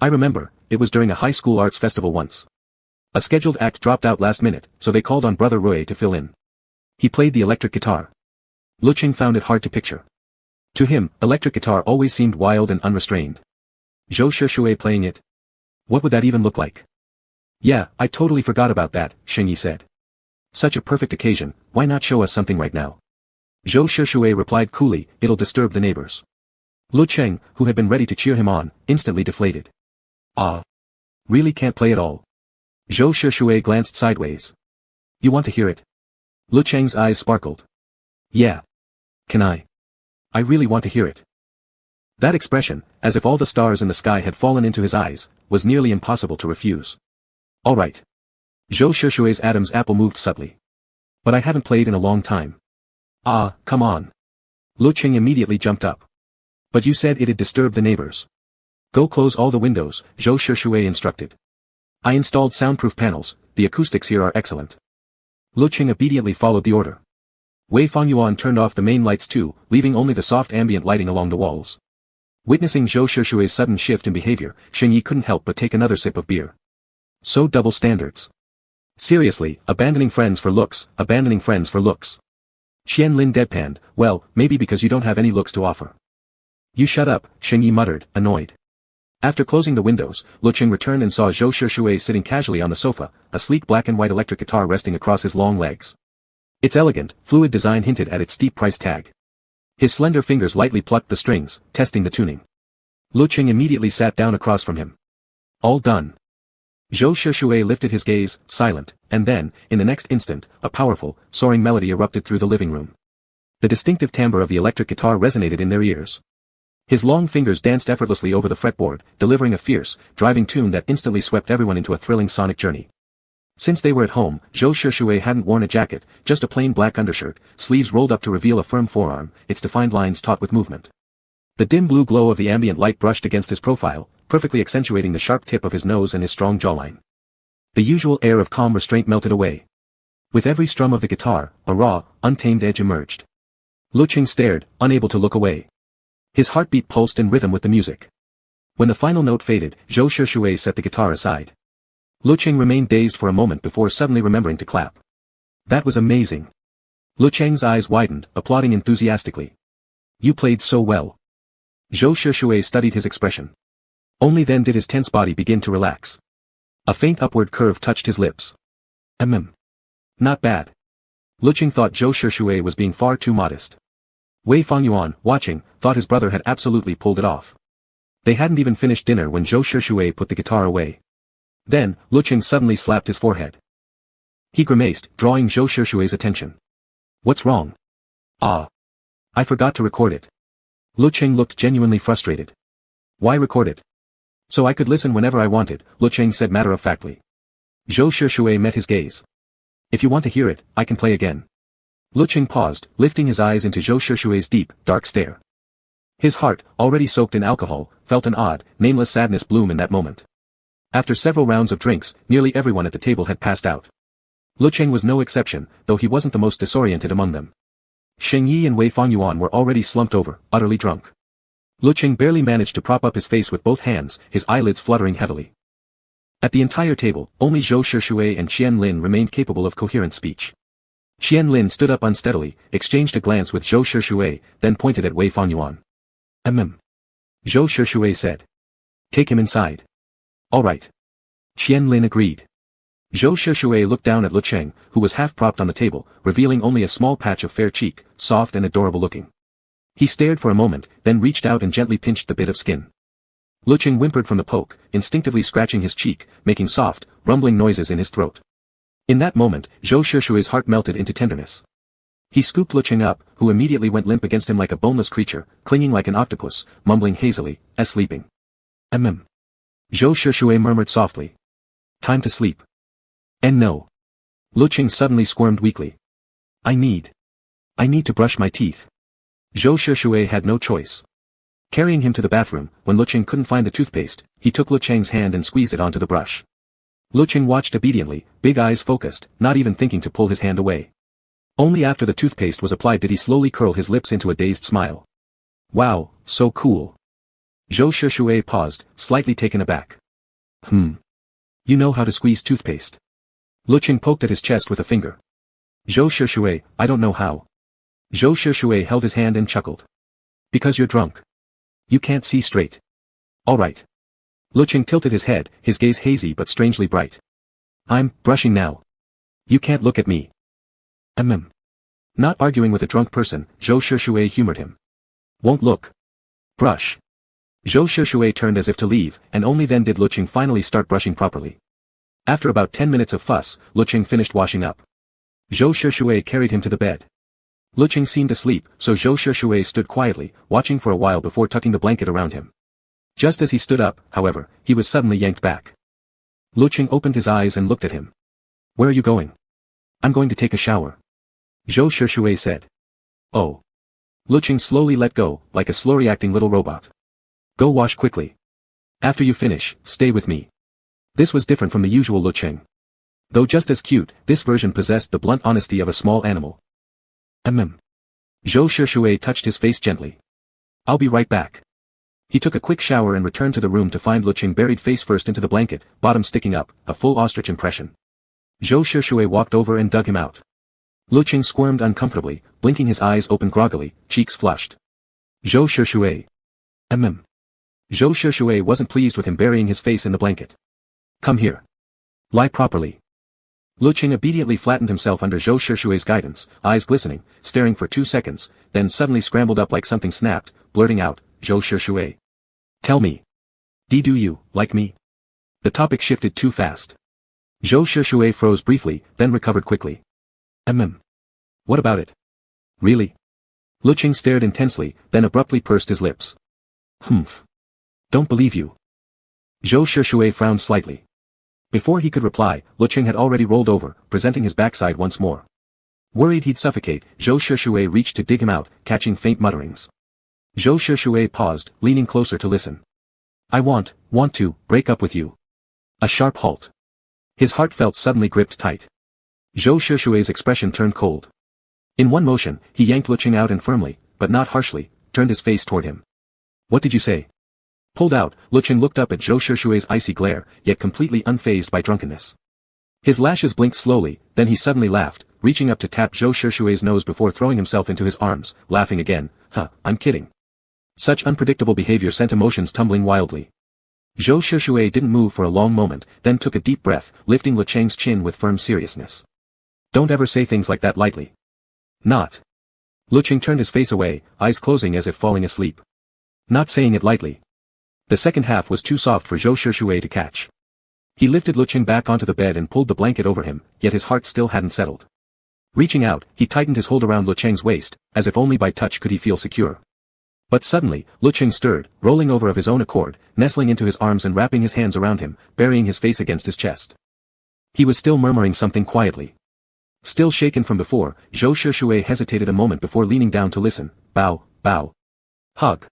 I remember, it was during a high school arts festival once. A scheduled act dropped out last minute, so they called on Brother Rui to fill in. He played the electric guitar. Lecheng found it hard to picture. To him, electric guitar always seemed wild and unrestrained. Zhou Shishui playing it? What would that even look like? Yeah, I totally forgot about that, Xingyi said. Such a perfect occasion, why not show us something right now? Zhou Shishui replied coolly, it'll disturb the neighbors. Lecheng, who had been ready to cheer him on, instantly deflated. Really can't play at all? Zhou Shishui glanced sideways. You want to hear it? Lecheng's eyes sparkled. Yeah. Can I? I really want to hear it. That expression, as if all the stars in the sky had fallen into his eyes, was nearly impossible to refuse. All right. Zhou Shishui's Adam's apple moved subtly. But I haven't played in a long time. Come on. Lecheng immediately jumped up. But you said it'd disturb the neighbors. Go close all the windows, Zhou Shishui instructed. I installed soundproof panels, the acoustics here are excellent. Lecheng obediently followed the order. Wei Fanyuan turned off the main lights too, leaving only the soft ambient lighting along the walls. Witnessing Zhou Shishui's sudden shift in behavior, Xingyi couldn't help but take another sip of beer. So double standards. Seriously, abandoning friends for looks. Qian Lin deadpanned, well, maybe because you don't have any looks to offer. You shut up, Xingyi muttered, annoyed. After closing the windows, Lecheng returned and saw Zhou Shishui sitting casually on the sofa, a sleek black and white electric guitar resting across his long legs. Its elegant, fluid design hinted at its steep price tag. His slender fingers lightly plucked the strings, testing the tuning. Lecheng immediately sat down across from him. All done. Zhou Shishui lifted his gaze, silent, and then, in the next instant, a powerful, soaring melody erupted through the living room. The distinctive timbre of the electric guitar resonated in their ears. His long fingers danced effortlessly over the fretboard, delivering a fierce, driving tune that instantly swept everyone into a thrilling sonic journey. Since they were at home, Zhou Shishui hadn't worn a jacket, just a plain black undershirt, sleeves rolled up to reveal a firm forearm, its defined lines taut with movement. The dim blue glow of the ambient light brushed against his profile, perfectly accentuating the sharp tip of his nose and his strong jawline. The usual air of calm restraint melted away. With every strum of the guitar, a raw, untamed edge emerged. Lecheng stared, unable to look away. His heartbeat pulsed in rhythm with the music. When the final note faded, Zhou Shishui set the guitar aside. Lecheng remained dazed for a moment before suddenly remembering to clap. That was amazing. Lecheng's eyes widened, applauding enthusiastically. You played so well. Zhou Shishui studied his expression. Only then did his tense body begin to relax. A faint upward curve touched his lips. Not bad. Lecheng thought Zhou Shishui was being far too modest. Wei Fangyuan, watching, thought his brother had absolutely pulled it off. They hadn't even finished dinner when Zhou Shishui put the guitar away. Then, Lecheng suddenly slapped his forehead. He grimaced, drawing Zhou Shishui's attention. What's wrong? Ah. I forgot to record it. Lecheng looked genuinely frustrated. Why record it? So I could listen whenever I wanted, Lecheng said matter-of-factly. Zhou Shishui met his gaze. If you want to hear it, I can play again. Lecheng paused, lifting his eyes into Zhou Shishui's deep, dark stare. His heart, already soaked in alcohol, felt an odd, nameless sadness bloom in that moment. After several rounds of drinks, nearly everyone at the table had passed out. Lecheng was no exception, though he wasn't the most disoriented among them. Sheng Yi and Wei Fangyuan were already slumped over, utterly drunk. Lecheng barely managed to prop up his face with both hands, his eyelids fluttering heavily. At the entire table, only Zhou Shishui and Qian Lin remained capable of coherent speech. Qian Lin stood up unsteadily, exchanged a glance with Zhou Shishui, then pointed at Wei Fangyuan. Zhou Shishui said. Take him inside. All right. Qian Lin agreed. Zhou Shishui looked down at Lecheng, who was half propped on the table, revealing only a small patch of fair cheek, soft and adorable looking. He stared for a moment, then reached out and gently pinched the bit of skin. Lecheng whimpered from the poke, instinctively scratching his cheek, making soft, rumbling noises in his throat. In that moment, Zhou Shishui's heart melted into tenderness. He scooped Lecheng up, who immediately went limp against him like a boneless creature, clinging like an octopus, mumbling hazily, as sleeping. Zhou Shishui murmured softly. Time to sleep. And no. Lecheng suddenly squirmed weakly. I need to brush my teeth. Zhou Shishui had no choice. Carrying him to the bathroom, when Lecheng couldn't find the toothpaste, he took Lecheng's hand and squeezed it onto the brush. Lecheng watched obediently, big eyes focused, not even thinking to pull his hand away. Only after the toothpaste was applied did he slowly curl his lips into a dazed smile. Wow, so cool. Zhou Shishui paused, slightly taken aback. You know how to squeeze toothpaste. Lecheng poked at his chest with a finger. Zhou Shishui, I don't know how. Zhou Shishui held his hand and chuckled. Because you're drunk. You can't see straight. All right. Lecheng tilted his head, his gaze hazy but strangely bright. I'm brushing now. You can't look at me. Not arguing with a drunk person, Zhou Shishui humored him. Won't look. Brush. Zhou Shishui turned as if to leave, and only then did Lecheng finally start brushing properly. After about 10 minutes of fuss, Lecheng finished washing up. Zhou Shishui carried him to the bed. Lecheng seemed asleep, so Zhou Shishui stood quietly, watching for a while before tucking the blanket around him. Just as he stood up, however, he was suddenly yanked back. Lecheng opened his eyes and looked at him. Where are you going? I'm going to take a shower. Zhou Shishui said. Oh. Lecheng slowly let go, like a slowly-acting little robot. Go wash quickly. After you finish, stay with me. This was different from the usual Lecheng. Though just as cute, this version possessed the blunt honesty of a small animal. Zhou Shishui touched his face gently. I'll be right back. He took a quick shower and returned to the room to find Lecheng buried face first into the blanket, bottom sticking up, a full ostrich impression. Zhou Shishui walked over and dug him out. Lecheng squirmed uncomfortably, blinking his eyes open groggily, cheeks flushed. Zhou Shishui. Zhou Shishui wasn't pleased with him burying his face in the blanket. Come here. Lie properly. Lecheng obediently flattened himself under Zhou Shishui's guidance, eyes glistening, staring for 2 seconds, then suddenly scrambled up like something snapped, blurting out, Zhou Shishui. Tell me. Do you like me? The topic shifted too fast. Zhou Shishui froze briefly, then recovered quickly. What about it? Really? Lecheng stared intensely, then abruptly pursed his lips. Don't believe you. Zhou Shishui frowned slightly. Before he could reply, Lecheng had already rolled over, presenting his backside once more. Worried he'd suffocate, Zhou Shishui reached to dig him out, catching faint mutterings. Zhou Shishui paused, leaning closer to listen. I want to, break up with you. A sharp halt. His heart felt suddenly gripped tight. Zhou Shishui's expression turned cold. In one motion, he yanked Lecheng out and firmly, but not harshly, turned his face toward him. What did you say? Pulled out, Lecheng looked up at Zhou Shishui's icy glare, yet completely unfazed by drunkenness. His lashes blinked slowly, then he suddenly laughed, reaching up to tap Zhou Shishui's nose before throwing himself into his arms, laughing again. I'm kidding. Such unpredictable behavior sent emotions tumbling wildly. Zhou Shishui didn't move for a long moment, then took a deep breath, lifting Lecheng's chin with firm seriousness. Don't ever say things like that lightly. Not. Lecheng turned his face away, eyes closing as if falling asleep. Not saying it lightly. The second half was too soft for Zhou Shishui to catch. He lifted Lecheng back onto the bed and pulled the blanket over him, yet his heart still hadn't settled. Reaching out, he tightened his hold around Lecheng's waist, as if only by touch could he feel secure. But suddenly, Lecheng stirred, rolling over of his own accord, nestling into his arms and wrapping his hands around him, burying his face against his chest. He was still murmuring something quietly. Still shaken from before, Zhou Shishui hesitated a moment before leaning down to listen. Bow, bow. Hug.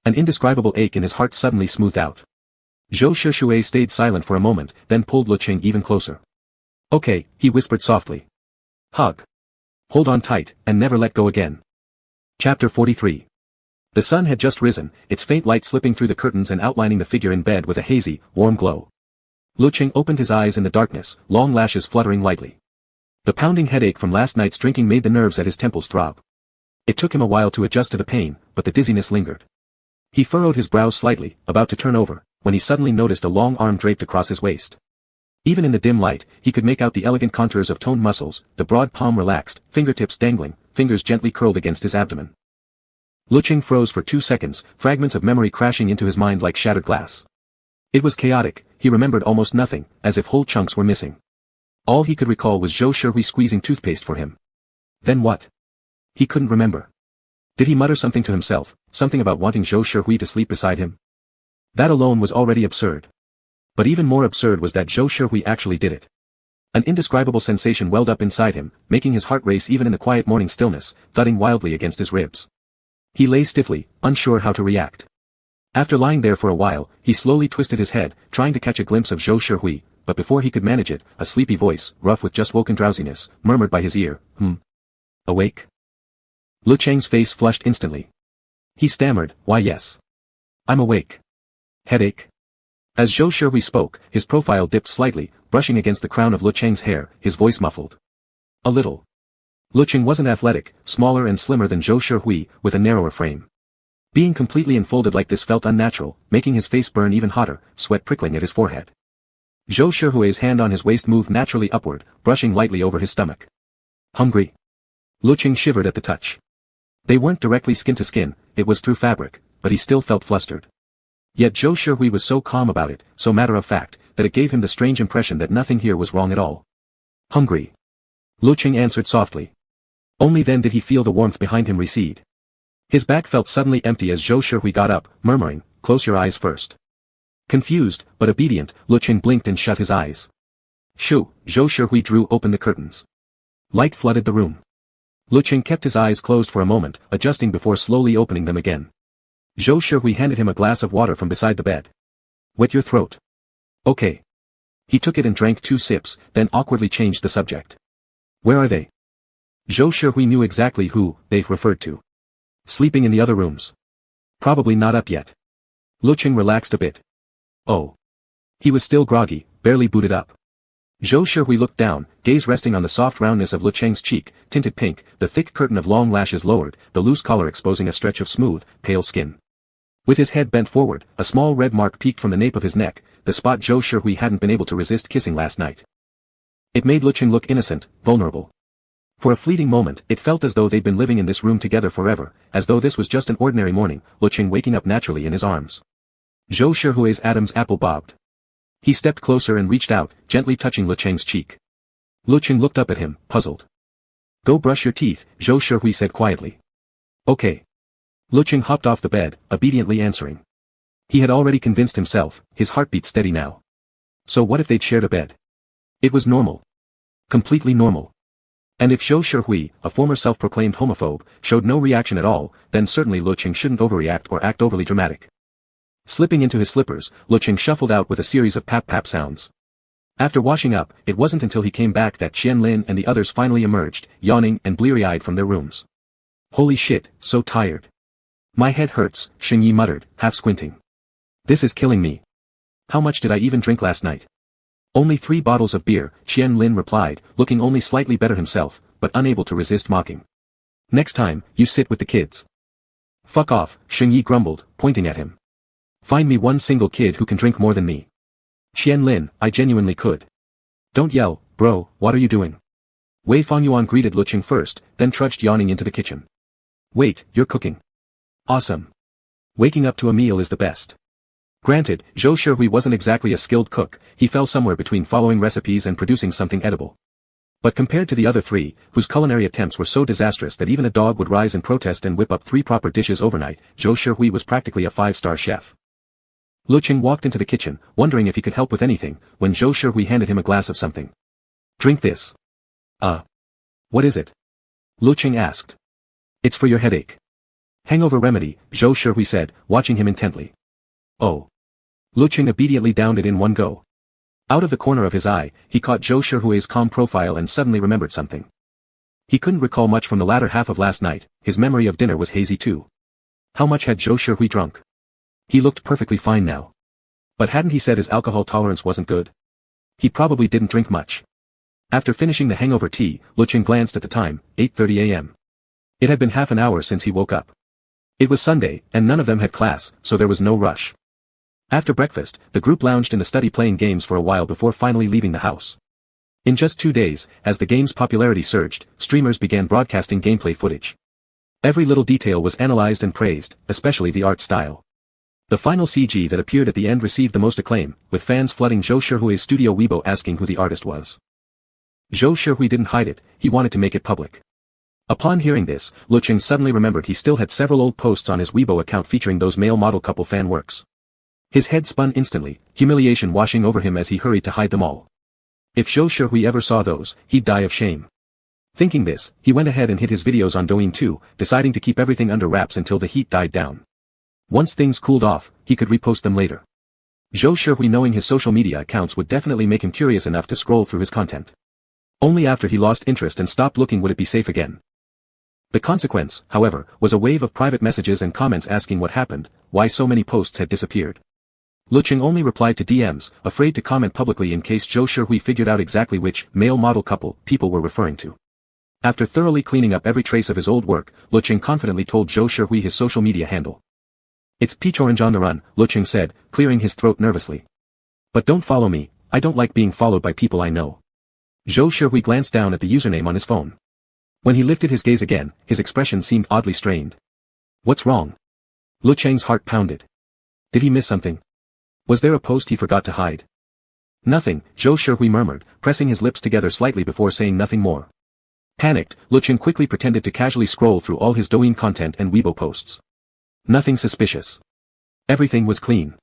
An indescribable ache in his heart suddenly smoothed out. Zhou Shishui stayed silent for a moment, then pulled Lecheng even closer. Okay, he whispered softly. Hug. Hold on tight, and never let go again. Chapter 43. The sun had just risen, its faint light slipping through the curtains and outlining the figure in bed with a hazy, warm glow. Lecheng opened his eyes in the darkness, long lashes fluttering lightly. The pounding headache from last night's drinking made the nerves at his temples throb. It took him a while to adjust to the pain, but the dizziness lingered. He furrowed his brows slightly, about to turn over, when he suddenly noticed a long arm draped across his waist. Even in the dim light, he could make out the elegant contours of toned muscles, the broad palm relaxed, fingertips dangling, fingers gently curled against his abdomen. Lecheng froze for 2 seconds, fragments of memory crashing into his mind like shattered glass. It was chaotic, he remembered almost nothing, as if whole chunks were missing. All he could recall was Zhou Shishui squeezing toothpaste for him. Then what? He couldn't remember. Did he mutter something to himself, something about wanting Zhou Shishui to sleep beside him? That alone was already absurd. But even more absurd was that Zhou Shishui actually did it. An indescribable sensation welled up inside him, making his heart race even in the quiet morning stillness, thudding wildly against his ribs. He lay stiffly, unsure how to react. After lying there for a while, he slowly twisted his head, trying to catch a glimpse of Zhou Shishui, but before he could manage it, a sleepy voice, rough with just woken drowsiness, murmured by his ear, Awake? Lecheng's face flushed instantly. He stammered, why yes. I'm awake. Headache? As Zhou Shishui spoke, his profile dipped slightly, brushing against the crown of Lecheng's hair, his voice muffled. A little. Lecheng wasn't athletic, smaller and slimmer than Zhou Shishui, with a narrower frame. Being completely enfolded like this felt unnatural, making his face burn even hotter, sweat prickling at his forehead. Zhou Shishui's hand on his waist moved naturally upward, brushing lightly over his stomach. Hungry? Lecheng shivered at the touch. They weren't directly skin to skin, it was through fabric, but he still felt flustered. Yet Zhou Shishui was so calm about it, so matter-of-fact, that it gave him the strange impression that nothing here was wrong at all. Hungry. Lecheng answered softly. Only then did he feel the warmth behind him recede. His back felt suddenly empty as Zhou Shishui got up, murmuring, close your eyes first. Confused, but obedient, Lecheng blinked and shut his eyes. Shoo, Zhou Shishui drew open the curtains. Light flooded the room. Lecheng kept his eyes closed for a moment, adjusting before slowly opening them again. Zhou Shishui handed him a glass of water from beside the bed. Wet your throat. Okay. He took it and drank 2 sips, then awkwardly changed the subject. Where are they? Zhou Shishui knew exactly who they referred to. Sleeping in the other rooms. Probably not up yet. Lecheng relaxed a bit. Oh. He was still groggy, barely booted up. Zhou Shishui looked down, gaze resting on the soft roundness of Lecheng's cheek, tinted pink, the thick curtain of long lashes lowered, the loose collar exposing a stretch of smooth, pale skin. With his head bent forward, a small red mark peeked from the nape of his neck, the spot Zhou Shishui hadn't been able to resist kissing last night. It made Lecheng look innocent, vulnerable. For a fleeting moment, it felt as though they'd been living in this room together forever, as though this was just an ordinary morning, Lecheng waking up naturally in his arms. Zhou Shishui's Adam's apple bobbed. He stepped closer and reached out, gently touching Lecheng's cheek. Lecheng looked up at him, puzzled. Go brush your teeth, Zhou Shishui said quietly. Okay. Lecheng hopped off the bed, obediently answering. He had already convinced himself, his heartbeat steady now. So what if they'd shared a bed? It was normal. Completely normal. And if Zhou Shishui, a former self-proclaimed homophobe, showed no reaction at all, then certainly Lecheng shouldn't overreact or act overly dramatic. Slipping into his slippers, Lecheng shuffled out with a series of pap-pap sounds. After washing up, it wasn't until he came back that Qianlin and the others finally emerged, yawning and bleary-eyed from their rooms. Holy shit, so tired. My head hurts, Xingyi muttered, half squinting. This is killing me. How much did I even drink last night? Only 3 bottles of beer, Qian Lin replied, looking only slightly better himself, but unable to resist mocking. Next time, you sit with the kids. Fuck off, Sheng Yi grumbled, pointing at him. Find me one single kid who can drink more than me. Qian Lin, I genuinely could. Don't yell, bro, what are you doing? Wei Fengyuan greeted Lecheng first, then trudged yawning into the kitchen. Wait, you're cooking. Awesome. Waking up to a meal is the best. Granted, Zhou Shihui wasn't exactly a skilled cook, he fell somewhere between following recipes and producing something edible. But compared to the other 3, whose culinary attempts were so disastrous that even a dog would rise in protest and whip up 3 proper dishes overnight, Zhou Shihui was practically a 5-star chef. Lecheng walked into the kitchen, wondering if he could help with anything, when Zhou Shihui handed him a glass of something. Drink this. What is it? Lecheng asked. It's for your headache. Hangover remedy, Zhou Shihui said, watching him intently. Oh. Lecheng obediently downed it in one go. Out of the corner of his eye, he caught Zhou Shihui's calm profile and suddenly remembered something. He couldn't recall much from the latter half of last night, his memory of dinner was hazy too. How much had Zhou Shihui drunk? He looked perfectly fine now. But hadn't he said his alcohol tolerance wasn't good? He probably didn't drink much. After finishing the hangover tea, Lecheng glanced at the time, 8:30 a.m. It had been half an hour since he woke up. It was Sunday, and none of them had class, so there was no rush. After breakfast, the group lounged in the study playing games for a while before finally leaving the house. In just 2 days, as the game's popularity surged, streamers began broadcasting gameplay footage. Every little detail was analyzed and praised, especially the art style. The final CG that appeared at the end received the most acclaim, with fans flooding Zhou Shihui's studio Weibo asking who the artist was. Zhou Shihui didn't hide it, he wanted to make it public. Upon hearing this, Lecheng suddenly remembered he still had several old posts on his Weibo account featuring those male model couple fan works. His head spun instantly, humiliation washing over him as he hurried to hide them all. If Zhou Shihui ever saw those, he'd die of shame. Thinking this, he went ahead and hid his videos on Douyin too, deciding to keep everything under wraps until the heat died down. Once things cooled off, he could repost them later. Zhou Shihui knowing his social media accounts would definitely make him curious enough to scroll through his content. Only after he lost interest and stopped looking would it be safe again. The consequence, however, was a wave of private messages and comments asking what happened, why so many posts had disappeared. Lecheng only replied to DMs, afraid to comment publicly in case Zhou Shihui figured out exactly which male model couple people were referring to. After thoroughly cleaning up every trace of his old work, Lecheng confidently told Zhou Shihui his social media handle. It's Peach Orange on the Run, Lecheng said, clearing his throat nervously. But don't follow me, I don't like being followed by people I know. Zhou Shihui glanced down at the username on his phone. When he lifted his gaze again, his expression seemed oddly strained. What's wrong? Lecheng's heart pounded. Did he miss something? Was there a post he forgot to hide? Nothing, Zhou Shihui murmured, pressing his lips together slightly before saying nothing more. Panicked, Lecheng quickly pretended to casually scroll through all his Douyin content and Weibo posts. Nothing suspicious. Everything was clean.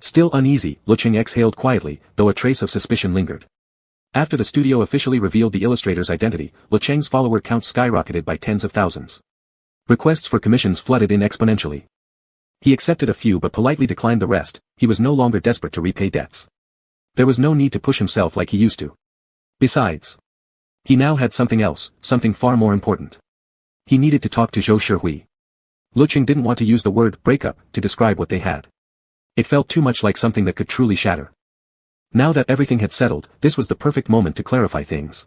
Still uneasy, Lecheng exhaled quietly, though a trace of suspicion lingered. After the studio officially revealed the illustrator's identity, Lecheng's follower count skyrocketed by tens of thousands. Requests for commissions flooded in exponentially. He accepted a few but politely declined the rest, he was no longer desperate to repay debts. There was no need to push himself like he used to. Besides, he now had something else, something far more important. He needed to talk to Zhou Shihui. Lecheng didn't want to use the word breakup to describe what they had. It felt too much like something that could truly shatter. Now that everything had settled, this was the perfect moment to clarify things.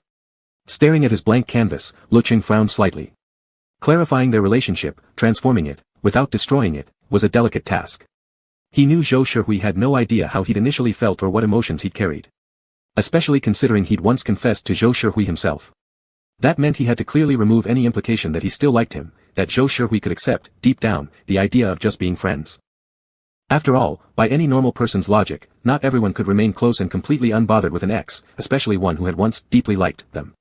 Staring at his blank canvas, Lecheng frowned slightly. Clarifying their relationship, transforming it, without destroying it, was a delicate task. He knew Zhou Shihui had no idea how he'd initially felt or what emotions he'd carried. Especially considering he'd once confessed to Zhou Shihui himself. That meant he had to clearly remove any implication that he still liked him, that Zhou Shihui could accept, deep down, the idea of just being friends. After all, by any normal person's logic, not everyone could remain close and completely unbothered with an ex, especially one who had once deeply liked them.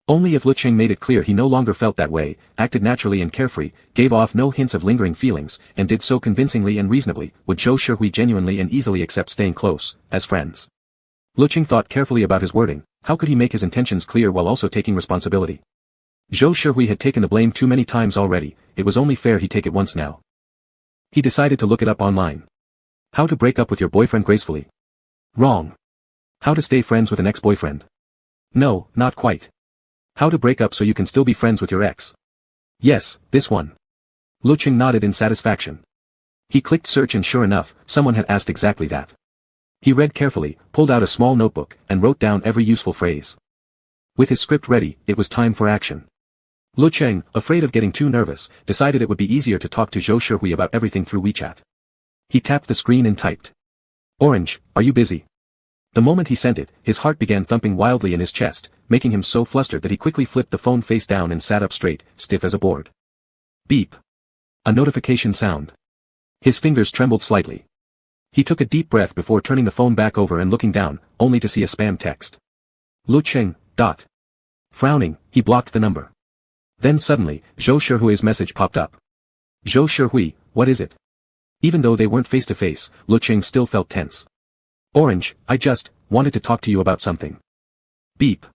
Only if Lecheng made it clear he no longer felt that way, acted naturally and carefree, gave off no hints of lingering feelings, and did so convincingly and reasonably, would Zhou Shihui genuinely and easily accept staying close, as friends. Lecheng thought carefully about his wording, how could he make his intentions clear while also taking responsibility? Zhou Shihui had taken the blame too many times already, it was only fair he take it once now. He decided to look it up online. How to break up with your boyfriend gracefully. Wrong. How to stay friends with an ex-boyfriend. No, not quite. How to break up so you can still be friends with your ex. Yes, this one. Lecheng nodded in satisfaction. He clicked search and sure enough, someone had asked exactly that. He read carefully, pulled out a small notebook, and wrote down every useful phrase. With his script ready, it was time for action. Lecheng, afraid of getting too nervous, decided it would be easier to talk to Zhou Shihui about everything through WeChat. He tapped the screen and typed. Orange, are you busy? The moment he sent it, his heart began thumping wildly in his chest, making him so flustered that he quickly flipped the phone face down and sat up straight, stiff as a board. Beep. A notification sound. His fingers trembled slightly. He took a deep breath before turning the phone back over and looking down, only to see a spam text. Lecheng. Frowning, he blocked the number. Then suddenly, Zhou Shihui's message popped up. Zhou Shihui, what is it? Even though they weren't face to face, Lecheng still felt tense. Orange, I just wanted to talk to you about something. Beep.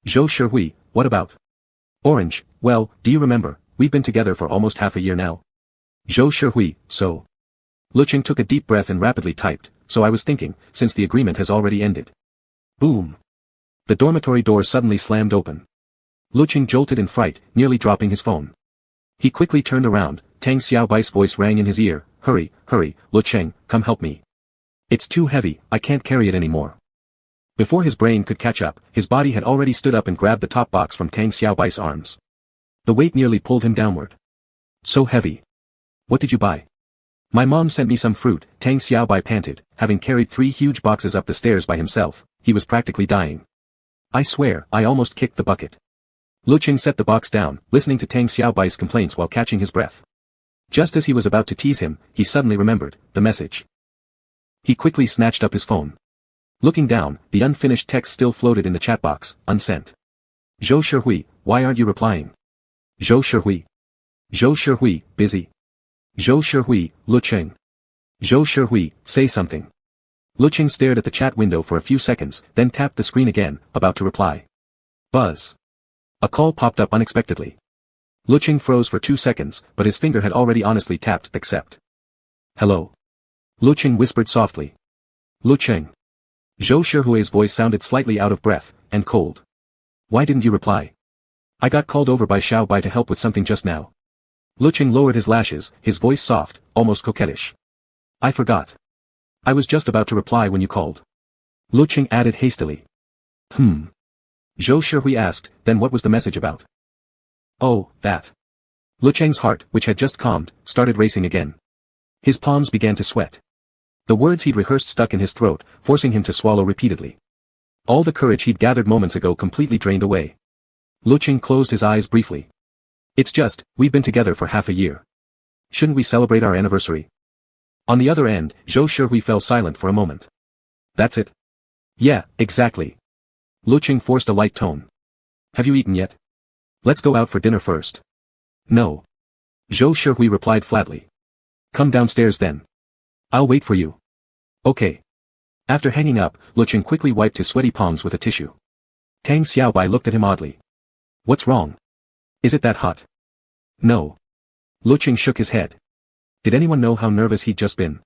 Zhou Shihui, what about? Orange, well, do you remember, we've been together for almost half a year now. Zhou Shihui, so. Lecheng took a deep breath and rapidly typed, so I was thinking, since the agreement has already ended. Boom. The dormitory door suddenly slammed open. Lecheng jolted in fright, nearly dropping his phone. He quickly turned around, Tang Xiaobai's voice rang in his ear, hurry, Lecheng, come help me. It's too heavy, I can't carry it anymore. Before his brain could catch up, his body had already stood up and grabbed the top box from Tang Xiaobai's arms. The weight nearly pulled him downward. So heavy. What did you buy? My mom sent me some fruit, Tang Xiaobai panted, having carried 3 huge boxes up the stairs by himself, he was practically dying. I swear, I almost kicked the bucket. Lecheng set the box down, listening to Tang Xiaobai's complaints while catching his breath. Just as he was about to tease him, he suddenly remembered, the message. He quickly snatched up his phone. Looking down, the unfinished text still floated in the chat box, unsent. Zhou Shihui, why aren't you replying? Zhou Shihui. Zhou Shihui, busy. Zhou Shihui, Lecheng. Zhou Shihui, say something. Lecheng stared at the chat window for a few seconds, then tapped the screen again, about to reply. Buzz. A call popped up unexpectedly. Lecheng froze for 2 seconds, but his finger had already honestly tapped accept. Hello. Lecheng whispered softly. Lecheng. Zhou Shihui's voice sounded slightly out of breath, and cold. Why didn't you reply? I got called over by Xiaobai to help with something just now. Lecheng lowered his lashes, his voice soft, almost coquettish. I forgot. I was just about to reply when you called. Lecheng added hastily. Zhou Shihui asked, then what was the message about? Oh, that. Lecheng's heart, which had just calmed, started racing again. His palms began to sweat. The words he'd rehearsed stuck in his throat, forcing him to swallow repeatedly. All the courage he'd gathered moments ago completely drained away. Lecheng closed his eyes briefly. It's just, we've been together for half a year. Shouldn't we celebrate our anniversary? On the other end, Zhou Shihui fell silent for a moment. That's it? Yeah, exactly. Lecheng forced a light tone. Have you eaten yet? Let's go out for dinner first. No. Zhou Shihui replied flatly. Come downstairs then. I'll wait for you. Okay. After hanging up, Lecheng quickly wiped his sweaty palms with a tissue. Tang Xiaobai looked at him oddly. What's wrong? Is it that hot? No. Lecheng shook his head. Did anyone know how nervous he'd just been?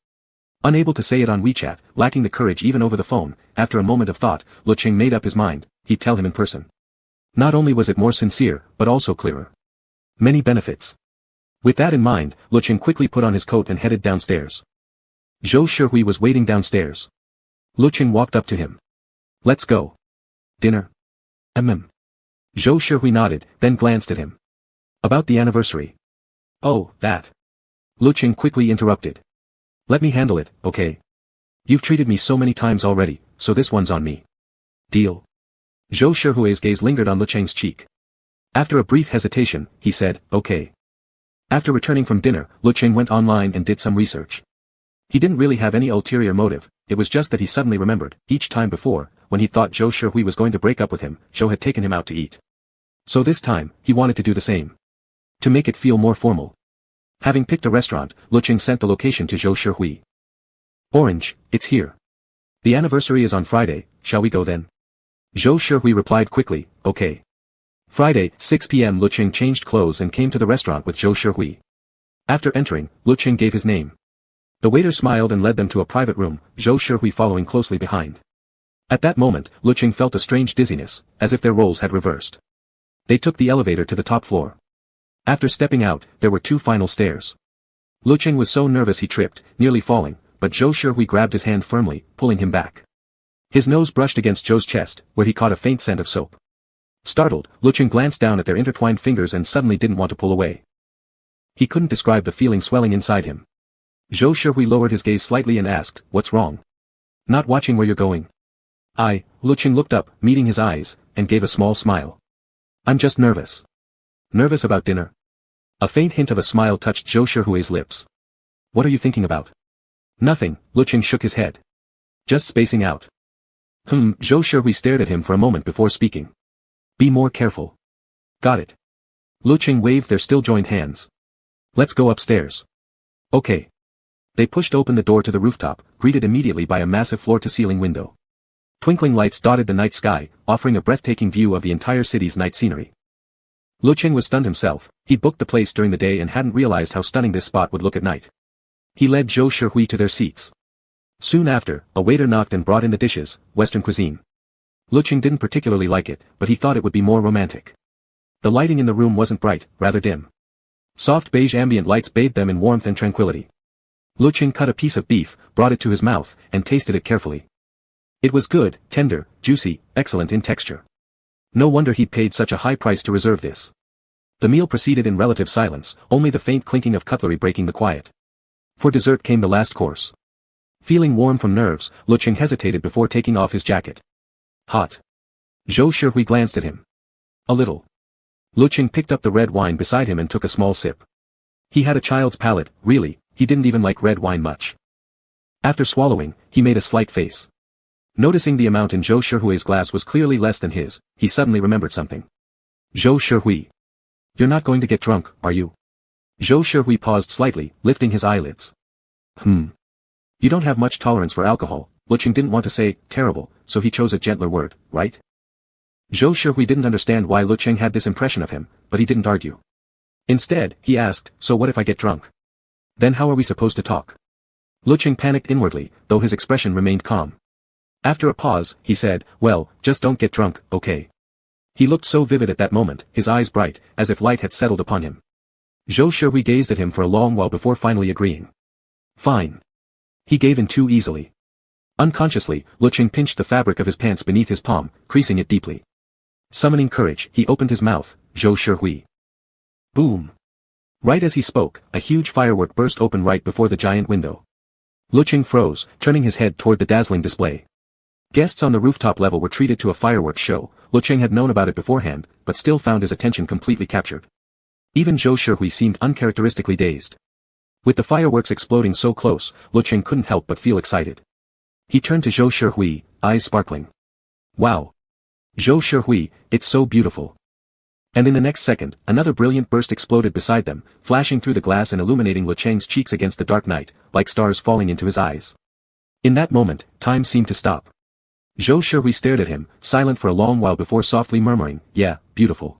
Unable to say it on WeChat, lacking the courage even over the phone, after a moment of thought, Lecheng made up his mind, he'd tell him in person. Not only was it more sincere, but also clearer. Many benefits. With that in mind, Lecheng quickly put on his coat and headed downstairs. Zhou Shihui was waiting downstairs. Lecheng walked up to him. Let's go. Dinner? Zhou Shihui nodded, then glanced at him. About the anniversary. Oh, that. Lecheng quickly interrupted. Let me handle it, okay? You've treated me so many times already, so this one's on me. Deal? Zhou Shihui's gaze lingered on Lecheng's cheek. After a brief hesitation, he said, okay. After returning from dinner, Lecheng went online and did some research. He didn't really have any ulterior motive, it was just that he suddenly remembered, each time before, when he thought Zhou Shihui was going to break up with him, Zhou had taken him out to eat. So this time, he wanted to do the same. To make it feel more formal. Having picked a restaurant, Lecheng sent the location to Zhou Shihui. Orange, it's here. The anniversary is on Friday, shall we go then? Zhou Shihui replied quickly, okay. Friday, 6 p.m. Lecheng changed clothes and came to the restaurant with Zhou Shihui. After entering, Lecheng gave his name. The waiter smiled and led them to a private room, Zhou Shihui following closely behind. At that moment, Lecheng felt a strange dizziness, as if their roles had reversed. They took the elevator to the top floor. After stepping out, there were 2 final stairs. Lecheng was so nervous he tripped, nearly falling, but Zhou Shihui grabbed his hand firmly, pulling him back. His nose brushed against Zhou's chest, where he caught a faint scent of soap. Startled, Lecheng glanced down at their intertwined fingers and suddenly didn't want to pull away. He couldn't describe the feeling swelling inside him. Zhou Shihui lowered his gaze slightly and asked, "What's wrong? Not watching where you're going?" Lecheng looked up, meeting his eyes, and gave a small smile. "I'm just nervous." "Nervous about dinner?" A faint hint of a smile touched Zhou Shihui's lips. "What are you thinking about?" "Nothing," Lecheng shook his head. "Just spacing out." Zhou Shihui stared at him for a moment before speaking. "Be more careful." "Got it." Lecheng waved their still joined hands. "Let's go upstairs." "Okay." They pushed open the door to the rooftop, greeted immediately by a massive floor-to-ceiling window. Twinkling lights dotted the night sky, offering a breathtaking view of the entire city's night scenery. Lecheng was stunned himself. He'd booked the place during the day and hadn't realized how stunning this spot would look at night. He led Zhou Shihui to their seats. Soon after, a waiter knocked and brought in the dishes, Western cuisine. Lecheng didn't particularly like it, but he thought it would be more romantic. The lighting in the room wasn't bright, rather dim. Soft beige ambient lights bathed them in warmth and tranquility. Lecheng cut a piece of beef, brought it to his mouth, and tasted it carefully. It was good, tender, juicy, excellent in texture. No wonder he'd paid such a high price to reserve this. The meal proceeded in relative silence, only the faint clinking of cutlery breaking the quiet. For dessert came the last course. Feeling warm from nerves, Lecheng hesitated before taking off his jacket. "Hot." Zhou Shihui glanced at him. "A little." Lecheng picked up the red wine beside him and took a small sip. He had a child's palate, really, he didn't even like red wine much. After swallowing, he made a slight face. Noticing the amount in Zhou Shihui's glass was clearly less than his, he suddenly remembered something. "Zhou Shihui. You're not going to get drunk, are you?" Zhou Shihui paused slightly, lifting his eyelids. You don't have much tolerance for alcohol." Lecheng didn't want to say, terrible, so he chose a gentler word, right? Zhou Shihui didn't understand why Lecheng had this impression of him, but he didn't argue. Instead, he asked, "So what if I get drunk? Then how are we supposed to talk?" Lecheng panicked inwardly, though his expression remained calm. After a pause, he said, "Well, just don't get drunk, okay?" He looked so vivid at that moment, his eyes bright, as if light had settled upon him. Zhou Shihui gazed at him for a long while before finally agreeing. "Fine." He gave in too easily. Unconsciously, Lecheng pinched the fabric of his pants beneath his palm, creasing it deeply. Summoning courage, he opened his mouth, "Zhou Shihui." Boom. Right as he spoke, a huge firework burst open right before the giant window. Lecheng froze, turning his head toward the dazzling display. Guests on the rooftop level were treated to a fireworks show. Lecheng had known about it beforehand, but still found his attention completely captured. Even Zhou Shihui seemed uncharacteristically dazed. With the fireworks exploding so close, Lecheng couldn't help but feel excited. He turned to Zhou Shihui, eyes sparkling. "Wow. Zhou Shihui, it's so beautiful." And in the next second, another brilliant burst exploded beside them, flashing through the glass and illuminating Lecheng's cheeks against the dark night, like stars falling into his eyes. In that moment, time seemed to stop. Zhou Shihui stared at him, silent for a long while before softly murmuring, "Yeah, beautiful."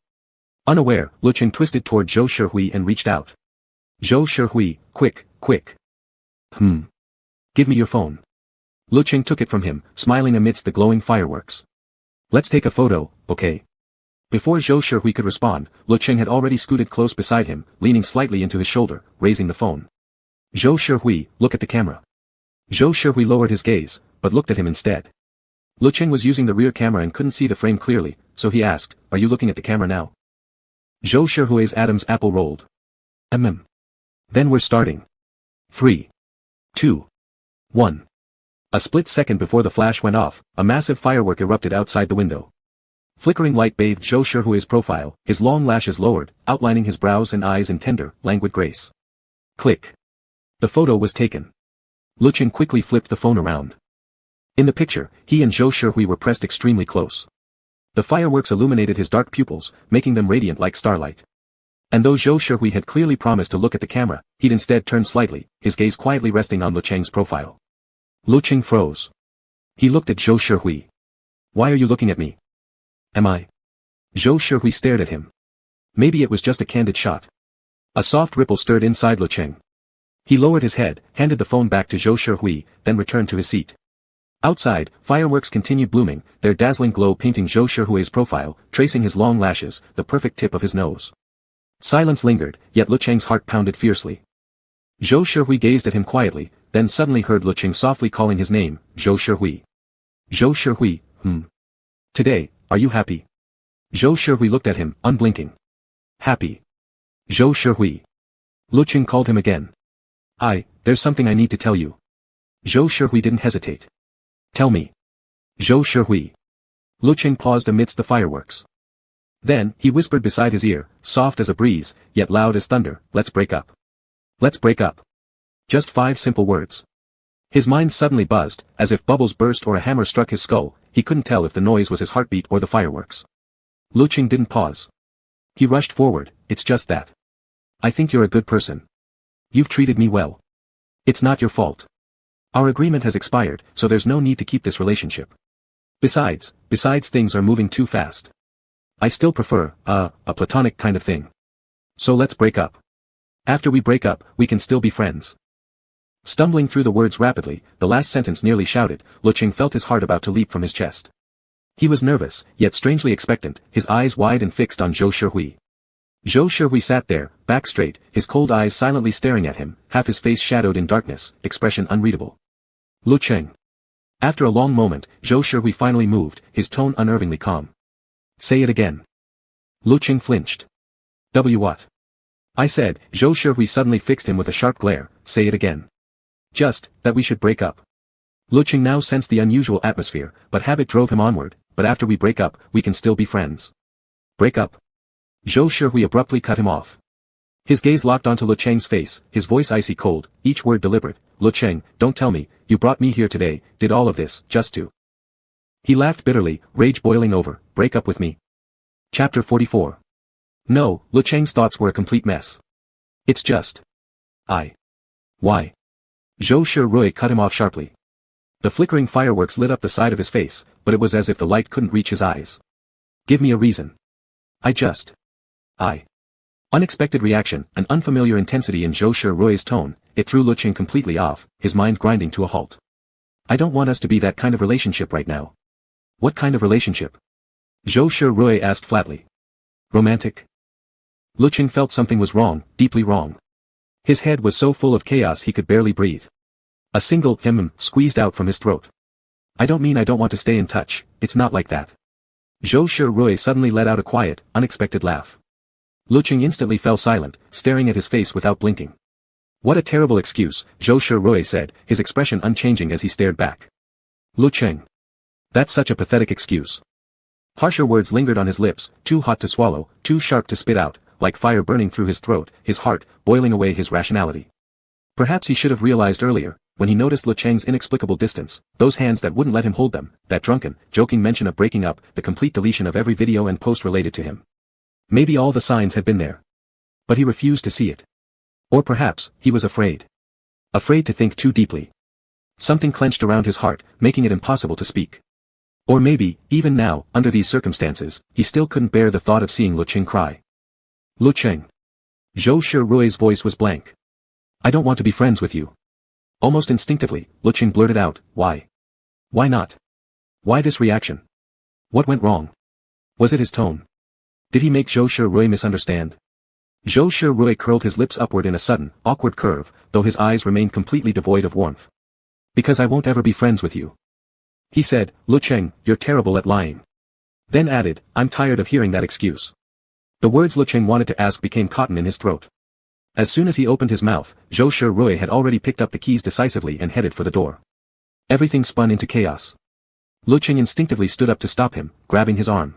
Unaware, Lecheng twisted toward Zhou Shihui and reached out. "Zhou Shihui, quick, quick." Give me your phone." Lecheng took it from him, smiling amidst the glowing fireworks. "Let's take a photo, okay?" Before Zhou Shihui could respond, Lecheng had already scooted close beside him, leaning slightly into his shoulder, raising the phone. "Zhou Shihui, look at the camera." Zhou Shihui lowered his gaze, but looked at him instead. Lecheng was using the rear camera and couldn't see the frame clearly, so he asked, "Are you looking at the camera now?" Zhou Shihui's Adam's apple rolled. Then we're starting. 3, 2, 1. A split second before the flash went off, a massive firework erupted outside the window. Flickering light bathed Zhou Shihui's profile, his long lashes lowered, outlining his brows and eyes in tender, languid grace. Click. The photo was taken. Lecheng quickly flipped the phone around. In the picture, he and Zhou Shihui were pressed extremely close. The fireworks illuminated his dark pupils, making them radiant like starlight. And though Zhou Shihui had clearly promised to look at the camera, he'd instead turned slightly, his gaze quietly resting on Lecheng's profile. Lecheng froze. He looked at Zhou Shihui. "Why are you looking at me?" "Am I?" Zhou Shihui stared at him. Maybe it was just a candid shot. A soft ripple stirred inside Lecheng. He lowered his head, handed the phone back to Zhou Shihui, then returned to his seat. Outside, fireworks continued blooming, their dazzling glow painting Zhou Shihui's profile, tracing his long lashes, the perfect tip of his nose. Silence lingered, yet Lecheng's heart pounded fiercely. Zhou Shihui gazed at him quietly, then suddenly heard Lecheng softly calling his name, Zhou Shihui. Zhou Shihui, Today, are you happy? Zhou Shihui looked at him, unblinking. Happy. Zhou Shihui. Lecheng called him again. There's something I need to tell you. Zhou Shihui didn't hesitate. Tell me. Zhou Shihui. Lecheng paused amidst the fireworks. Then, he whispered beside his ear, soft as a breeze, yet loud as thunder, let's break up. Let's break up. Just 5 simple words. His mind suddenly buzzed, as if bubbles burst or a hammer struck his skull. He couldn't tell if the noise was his heartbeat or the fireworks. Lecheng didn't pause. He rushed forward, it's just that. I think you're a good person. You've treated me well. It's not your fault. Our agreement has expired, so there's no need to keep this relationship. Besides things are moving too fast. I still prefer, a platonic kind of thing. So let's break up. After we break up, we can still be friends. Stumbling through the words rapidly, the last sentence nearly shouted, Lecheng felt his heart about to leap from his chest. He was nervous, yet strangely expectant, his eyes wide and fixed on Zhou Shihui. Zhou Shihui sat there, back straight, his cold eyes silently staring at him, half his face shadowed in darkness, expression unreadable. Lecheng. After a long moment, Zhou Shihui finally moved, his tone unnervingly calm. Say it again. Lecheng flinched. What? I said, Zhou Shihui suddenly fixed him with a sharp glare, say it again. Just, that we should break up. Lecheng now sensed the unusual atmosphere, but habit drove him onward, but after we break up, we can still be friends. Break up? Zhou Shihui abruptly cut him off. His gaze locked onto Lecheng's face, his voice icy cold, each word deliberate. Lecheng, don't tell me, you brought me here today, did all of this, just to. He laughed bitterly, rage boiling over, break up with me. Chapter 44. No, Lecheng's thoughts were a complete mess. It's just. Why? Zhou Shihui cut him off sharply. The flickering fireworks lit up the side of his face, but it was as if the light couldn't reach his eyes. Give me a reason. Unexpected reaction, an unfamiliar intensity in Zhou Shihui's tone, it threw Lecheng completely off, his mind grinding to a halt. I don't want us to be that kind of relationship right now. What kind of relationship? Zhou Shihui asked flatly. Romantic? Lecheng felt something was wrong, deeply wrong. His head was so full of chaos he could barely breathe. A single squeezed out from his throat. I don't mean I don't want to stay in touch, it's not like that. Zhou Shihui suddenly let out a quiet, unexpected laugh. Lecheng instantly fell silent, staring at his face without blinking. What a terrible excuse, Zhou Shihui said, his expression unchanging as he stared back. Lecheng. That's such a pathetic excuse. Harsher words lingered on his lips, too hot to swallow, too sharp to spit out, like fire burning through his throat, his heart, boiling away his rationality. Perhaps he should have realized earlier, when he noticed Lecheng's inexplicable distance, those hands that wouldn't let him hold them, that drunken, joking mention of breaking up, the complete deletion of every video and post related to him. Maybe all the signs had been there. But he refused to see it. Or perhaps, he was afraid. Afraid to think too deeply. Something clenched around his heart, making it impossible to speak. Or maybe, even now, under these circumstances, he still couldn't bear the thought of seeing Lecheng cry. Lecheng. Zhou Shihui's voice was blank. I don't want to be friends with you. Almost instinctively, Lecheng blurted out, why? Why not? Why this reaction? What went wrong? Was it his tone? Did he make Zhou Shihui misunderstand? Zhou Shihui curled his lips upward in a sudden, awkward curve, though his eyes remained completely devoid of warmth. Because I won't ever be friends with you. He said, Lecheng, you're terrible at lying. Then added, I'm tired of hearing that excuse. The words Lecheng wanted to ask became cotton in his throat. As soon as he opened his mouth, Zhou Shihui had already picked up the keys decisively and headed for the door. Everything spun into chaos. Lecheng instinctively stood up to stop him, grabbing his arm.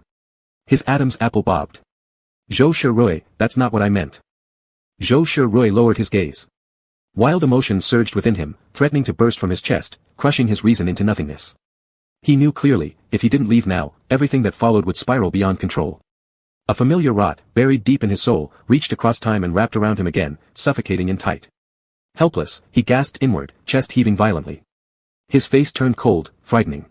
His Adam's apple bobbed. Zhou Shihui, that's not what I meant. Zhou Shihui lowered his gaze. Wild emotions surged within him, threatening to burst from his chest, crushing his reason into nothingness. He knew clearly, if he didn't leave now, everything that followed would spiral beyond control. A familiar rot, buried deep in his soul, reached across time and wrapped around him again, suffocating in tight. Helpless, he gasped inward, chest heaving violently. His face turned cold, frightening.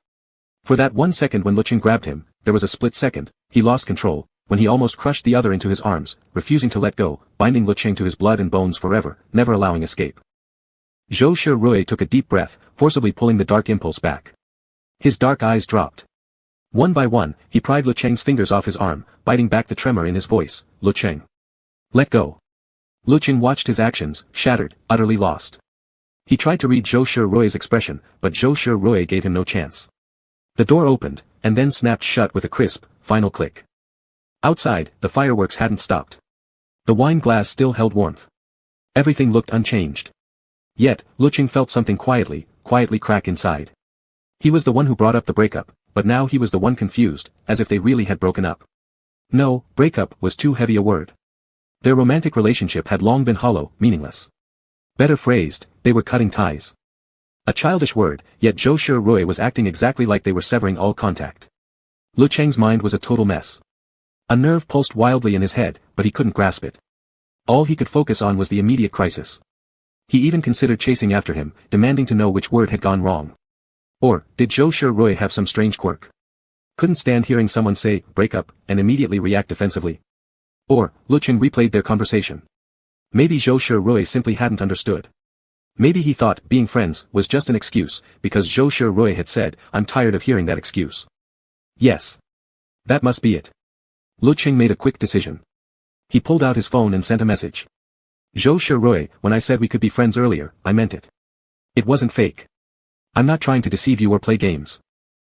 For that 1 second when Lecheng grabbed him, there was a split second, he lost control, when he almost crushed the other into his arms, refusing to let go, binding Lecheng to his blood and bones forever, never allowing escape. Zhou Shihui took a deep breath, forcibly pulling the dark impulse back. His dark eyes dropped. One by one, he pried Lecheng's fingers off his arm, biting back the tremor in his voice, Lecheng. Let go. Lecheng watched his actions, shattered, utterly lost. He tried to read Zhou Shiroi's expression, but Zhou Shiroi gave him no chance. The door opened, and then snapped shut with a crisp, final click. Outside, the fireworks hadn't stopped. The wine glass still held warmth. Everything looked unchanged. Yet, Lecheng felt something quietly crack inside. He was the one who brought up the breakup, but now he was the one confused, as if they really had broken up. No, breakup was too heavy a word. Their romantic relationship had long been hollow, meaningless. Better phrased, they were cutting ties. A childish word, yet Zhou Shiroi was acting exactly like they were severing all contact. Lecheng's mind was a total mess. A nerve pulsed wildly in his head, but he couldn't grasp it. All he could focus on was the immediate crisis. He even considered chasing after him, demanding to know which word had gone wrong. Or, did Zhou Shiroi have some strange quirk? Couldn't stand hearing someone say, break up, and immediately react defensively. Or, Lecheng replayed their conversation. Maybe Zhou Shiroi simply hadn't understood. Maybe he thought being friends was just an excuse, because Zhou Shiroi had said, I'm tired of hearing that excuse. Yes. That must be it. Lecheng made a quick decision. He pulled out his phone and sent a message. Zhou Shiroi, when I said we could be friends earlier, I meant it. It wasn't fake. I'm not trying to deceive you or play games.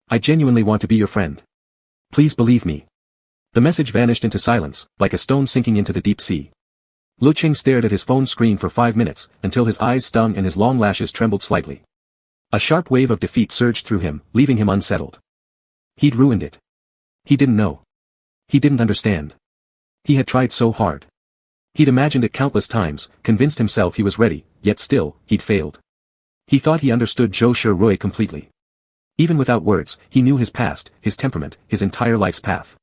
I genuinely want to be your friend. Please believe me. The message vanished into silence, like a stone sinking into the deep sea. Lecheng stared at his phone screen for 5 minutes, until his eyes stung and his long lashes trembled slightly. A sharp wave of defeat surged through him, leaving him unsettled. He'd ruined it. He didn't know. He didn't understand. He had tried so hard. He'd imagined it countless times, convinced himself he was ready, yet still, he'd failed. He thought he understood Zhou Shiroi completely. Even without words, he knew his past, his temperament, his entire life's path.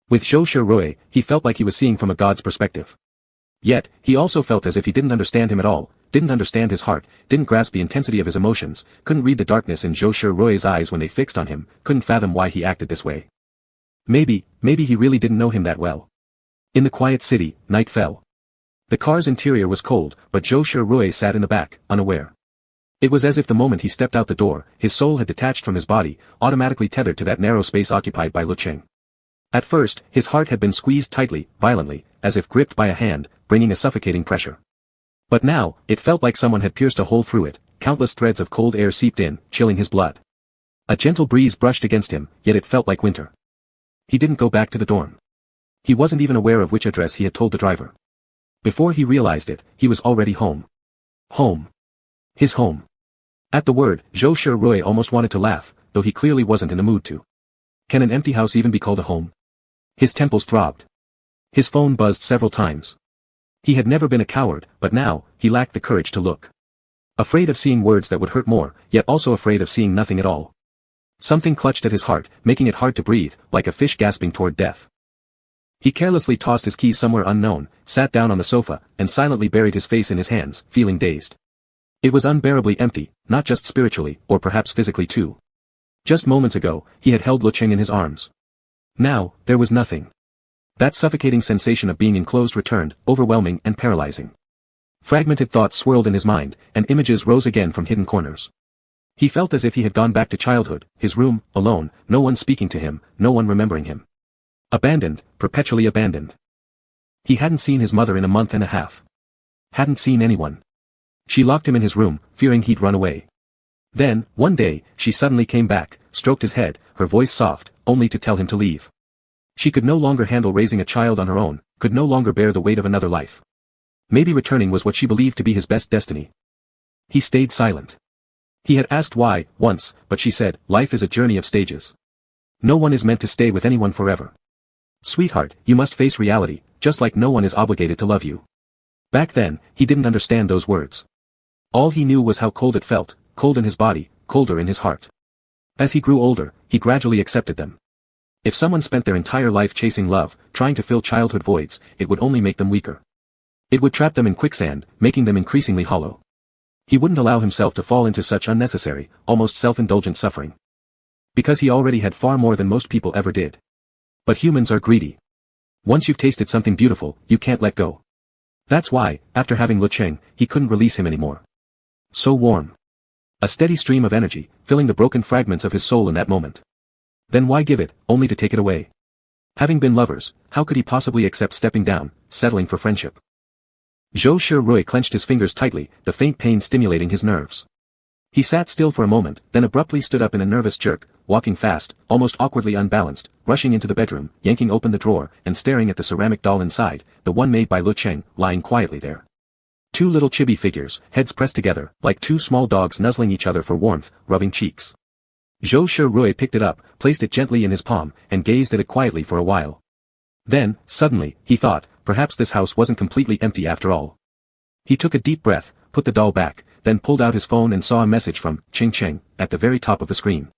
With Zhou Shiroi, he felt like he was seeing from a god's perspective. Yet, he also felt as if he didn't understand him at all, didn't understand his heart, didn't grasp the intensity of his emotions, couldn't read the darkness in Zhou Shiroi's eyes when they fixed on him, couldn't fathom why he acted this way. Maybe he really didn't know him that well. In the quiet city, night fell. The car's interior was cold, but Zhou Shiroi sat in the back, unaware. It was as if the moment he stepped out the door, his soul had detached from his body, automatically tethered to that narrow space occupied by Lecheng. At first, his heart had been squeezed tightly, violently, as if gripped by a hand, bringing a suffocating pressure. But now, it felt like someone had pierced a hole through it, countless threads of cold air seeped in, chilling his blood. A gentle breeze brushed against him, yet it felt like winter. He didn't go back to the dorm. He wasn't even aware of which address he had told the driver. Before he realized it, he was already home. Home. His home. At the word, Zhou Shiroi almost wanted to laugh, though he clearly wasn't in the mood to. Can an empty house even be called a home? His temples throbbed. His phone buzzed several times. He had never been a coward, but now, he lacked the courage to look. Afraid of seeing words that would hurt more, yet also afraid of seeing nothing at all. Something clutched at his heart, making it hard to breathe, like a fish gasping toward death. He carelessly tossed his keys somewhere unknown, sat down on the sofa, and silently buried his face in his hands, feeling dazed. It was unbearably empty, not just spiritually, or perhaps physically too. Just moments ago, he had held Lecheng in his arms. Now, there was nothing. That suffocating sensation of being enclosed returned, overwhelming and paralyzing. Fragmented thoughts swirled in his mind, and images rose again from hidden corners. He felt as if he had gone back to childhood, his room, alone, no one speaking to him, no one remembering him. Abandoned, perpetually abandoned. He hadn't seen his mother in a month and a half. Hadn't seen anyone. She locked him in his room, fearing he'd run away. Then, one day, she suddenly came back, stroked his head, her voice soft, only to tell him to leave. She could no longer handle raising a child on her own, could no longer bear the weight of another life. Maybe returning was what she believed to be his best destiny. He stayed silent. He had asked why, once, but she said, life is a journey of stages. No one is meant to stay with anyone forever. Sweetheart, you must face reality, just like no one is obligated to love you. Back then, he didn't understand those words. All he knew was how cold it felt, cold in his body, colder in his heart. As he grew older, he gradually accepted them. If someone spent their entire life chasing love, trying to fill childhood voids, it would only make them weaker. It would trap them in quicksand, making them increasingly hollow. He wouldn't allow himself to fall into such unnecessary, almost self-indulgent suffering. Because he already had far more than most people ever did. But humans are greedy. Once you've tasted something beautiful, you can't let go. That's why, after having Lecheng, he couldn't release him anymore. So warm. A steady stream of energy, filling the broken fragments of his soul in that moment. Then why give it, only to take it away? Having been lovers, how could he possibly accept stepping down, settling for friendship? Zhou Shirui clenched his fingers tightly, the faint pain stimulating his nerves. He sat still for a moment, then abruptly stood up in a nervous jerk, walking fast, almost awkwardly unbalanced, rushing into the bedroom, yanking open the drawer, and staring at the ceramic doll inside, the one made by Lecheng, lying quietly there. Two little chibi figures, heads pressed together, like two small dogs nuzzling each other for warmth, rubbing cheeks. Zhou Shirui picked it up, placed it gently in his palm, and gazed at it quietly for a while. Then, suddenly, he thought, perhaps this house wasn't completely empty after all. He took a deep breath, put the doll back, then pulled out his phone and saw a message from Cheng at the very top of the screen.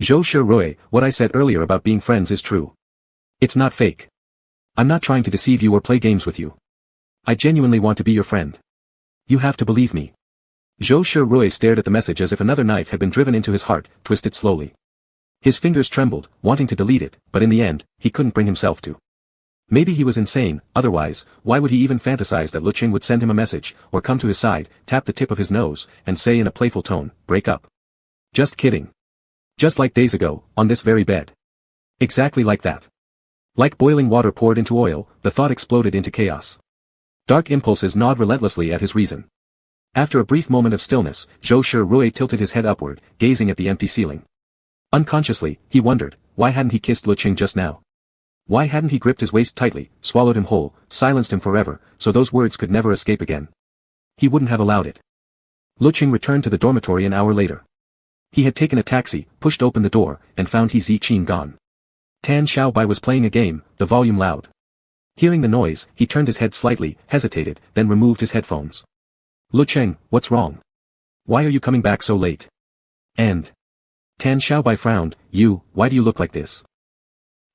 Zhou Shirui, what I said earlier about being friends is true. It's not fake. I'm not trying to deceive you or play games with you. I genuinely want to be your friend. You have to believe me. Zhou Shirui stared at the message as if another knife had been driven into his heart, twisted slowly. His fingers trembled, wanting to delete it, but in the end, he couldn't bring himself to. Maybe he was insane, otherwise, why would he even fantasize that Lecheng would send him a message, or come to his side, tap the tip of his nose, and say in a playful tone, break up. Just kidding. Just like days ago, on this very bed. Exactly like that. Like boiling water poured into oil, the thought exploded into chaos. Dark impulses gnawed relentlessly at his reason. After a brief moment of stillness, Zhou Shirui tilted his head upward, gazing at the empty ceiling. Unconsciously, he wondered, why hadn't he kissed Lecheng just now? Why hadn't he gripped his waist tightly, swallowed him whole, silenced him forever, so those words could never escape again? He wouldn't have allowed it. Lecheng returned to the dormitory an hour later. He had taken a taxi, pushed open the door, and found He Ziqin gone. Tan Xiaobai was playing a game, the volume loud. Hearing the noise, he turned his head slightly, hesitated, then removed his headphones. Lecheng, what's wrong? Why are you coming back so late? And Tan Xiaobai frowned, why do you look like this?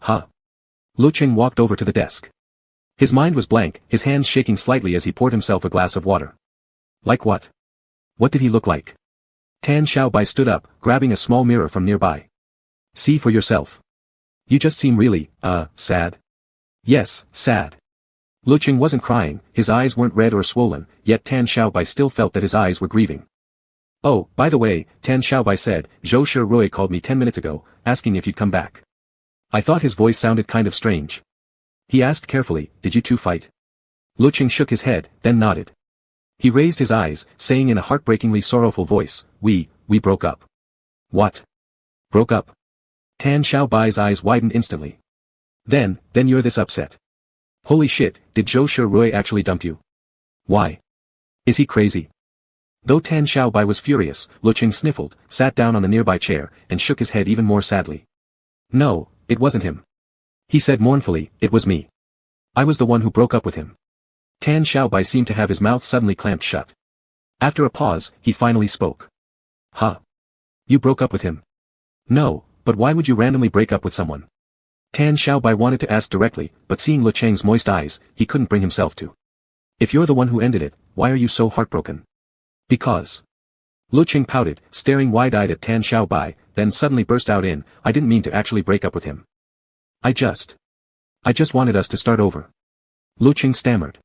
Huh? Lecheng walked over to the desk. His mind was blank, his hands shaking slightly as he poured himself a glass of water. Like what? What did he look like? Tan Xiaobai stood up, grabbing a small mirror from nearby. See for yourself. You just seem really, sad. Yes, sad. Lecheng wasn't crying, his eyes weren't red or swollen, yet Tan Xiaobai still felt that his eyes were grieving. Oh, by the way, Tan Xiaobai said, Zhou Shirui called me 10 minutes ago, asking if you'd come back. I thought his voice sounded kind of strange. He asked carefully, did you two fight? Lecheng shook his head, then nodded. He raised his eyes, saying in a heartbreakingly sorrowful voice, we broke up. What? Broke up? Tan Xiaobai's eyes widened instantly. Then you're this upset. Holy shit, did Zhou Shirui actually dump you? Why? Is he crazy? Though Tan Xiaobai was furious, Lecheng sniffled, sat down on the nearby chair, and shook his head even more sadly. No, it wasn't him. He said mournfully, it was me. I was the one who broke up with him. Tan Xiaobai seemed to have his mouth suddenly clamped shut. After a pause, he finally spoke. Huh? You broke up with him? No, but why would you randomly break up with someone? Tan Xiaobai wanted to ask directly, but seeing Lecheng's moist eyes, he couldn't bring himself to. If you're the one who ended it, why are you so heartbroken? Because. Lecheng pouted, staring wide-eyed at Tan Xiaobai, then suddenly burst out in, I didn't mean to actually break up with him. I just wanted us to start over. Lecheng stammered.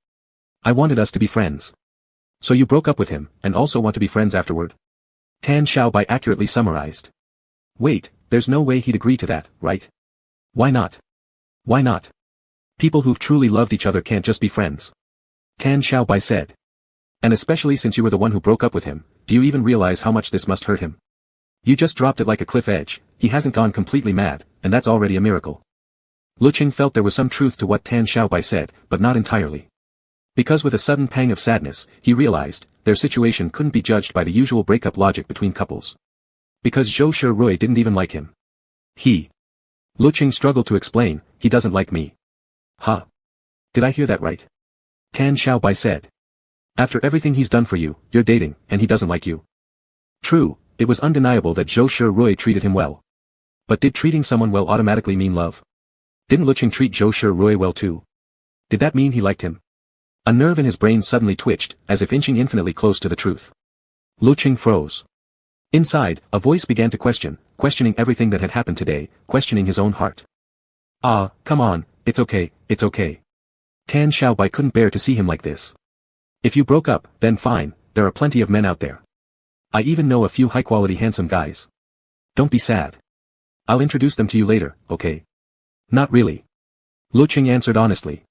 I wanted us to be friends. So you broke up with him, and also want to be friends afterward? Tan Xiaobai accurately summarized. Wait, there's no way he'd agree to that, right? Why not? Why not? People who've truly loved each other can't just be friends. Tan Xiaobai said. And especially since you were the one who broke up with him, do you even realize how much this must hurt him? You just dropped it like a cliff edge, he hasn't gone completely mad, and that's already a miracle. Lecheng felt there was some truth to what Tan Xiaobai said, but not entirely. Because with a sudden pang of sadness, he realized, their situation couldn't be judged by the usual breakup logic between couples. Because Zhou Shirui didn't even like him. Lecheng struggled to explain, he doesn't like me. Huh? Did I hear that right? Tan Xiaobai said. After everything he's done for you, you're dating, and he doesn't like you. True, it was undeniable that Zhou Shirui treated him well. But did treating someone well automatically mean love? Didn't Lecheng treat Zhou Shirui well too? Did that mean he liked him? A nerve in his brain suddenly twitched, as if inching infinitely close to the truth. Lecheng froze. Inside, a voice began to questioning everything that had happened today, questioning his own heart. Ah, come on, it's okay, it's okay. Tan Xiaobai couldn't bear to see him like this. If you broke up, then fine, there are plenty of men out there. I even know a few high-quality handsome guys. Don't be sad. I'll introduce them to you later, okay? Not really. Lecheng answered honestly.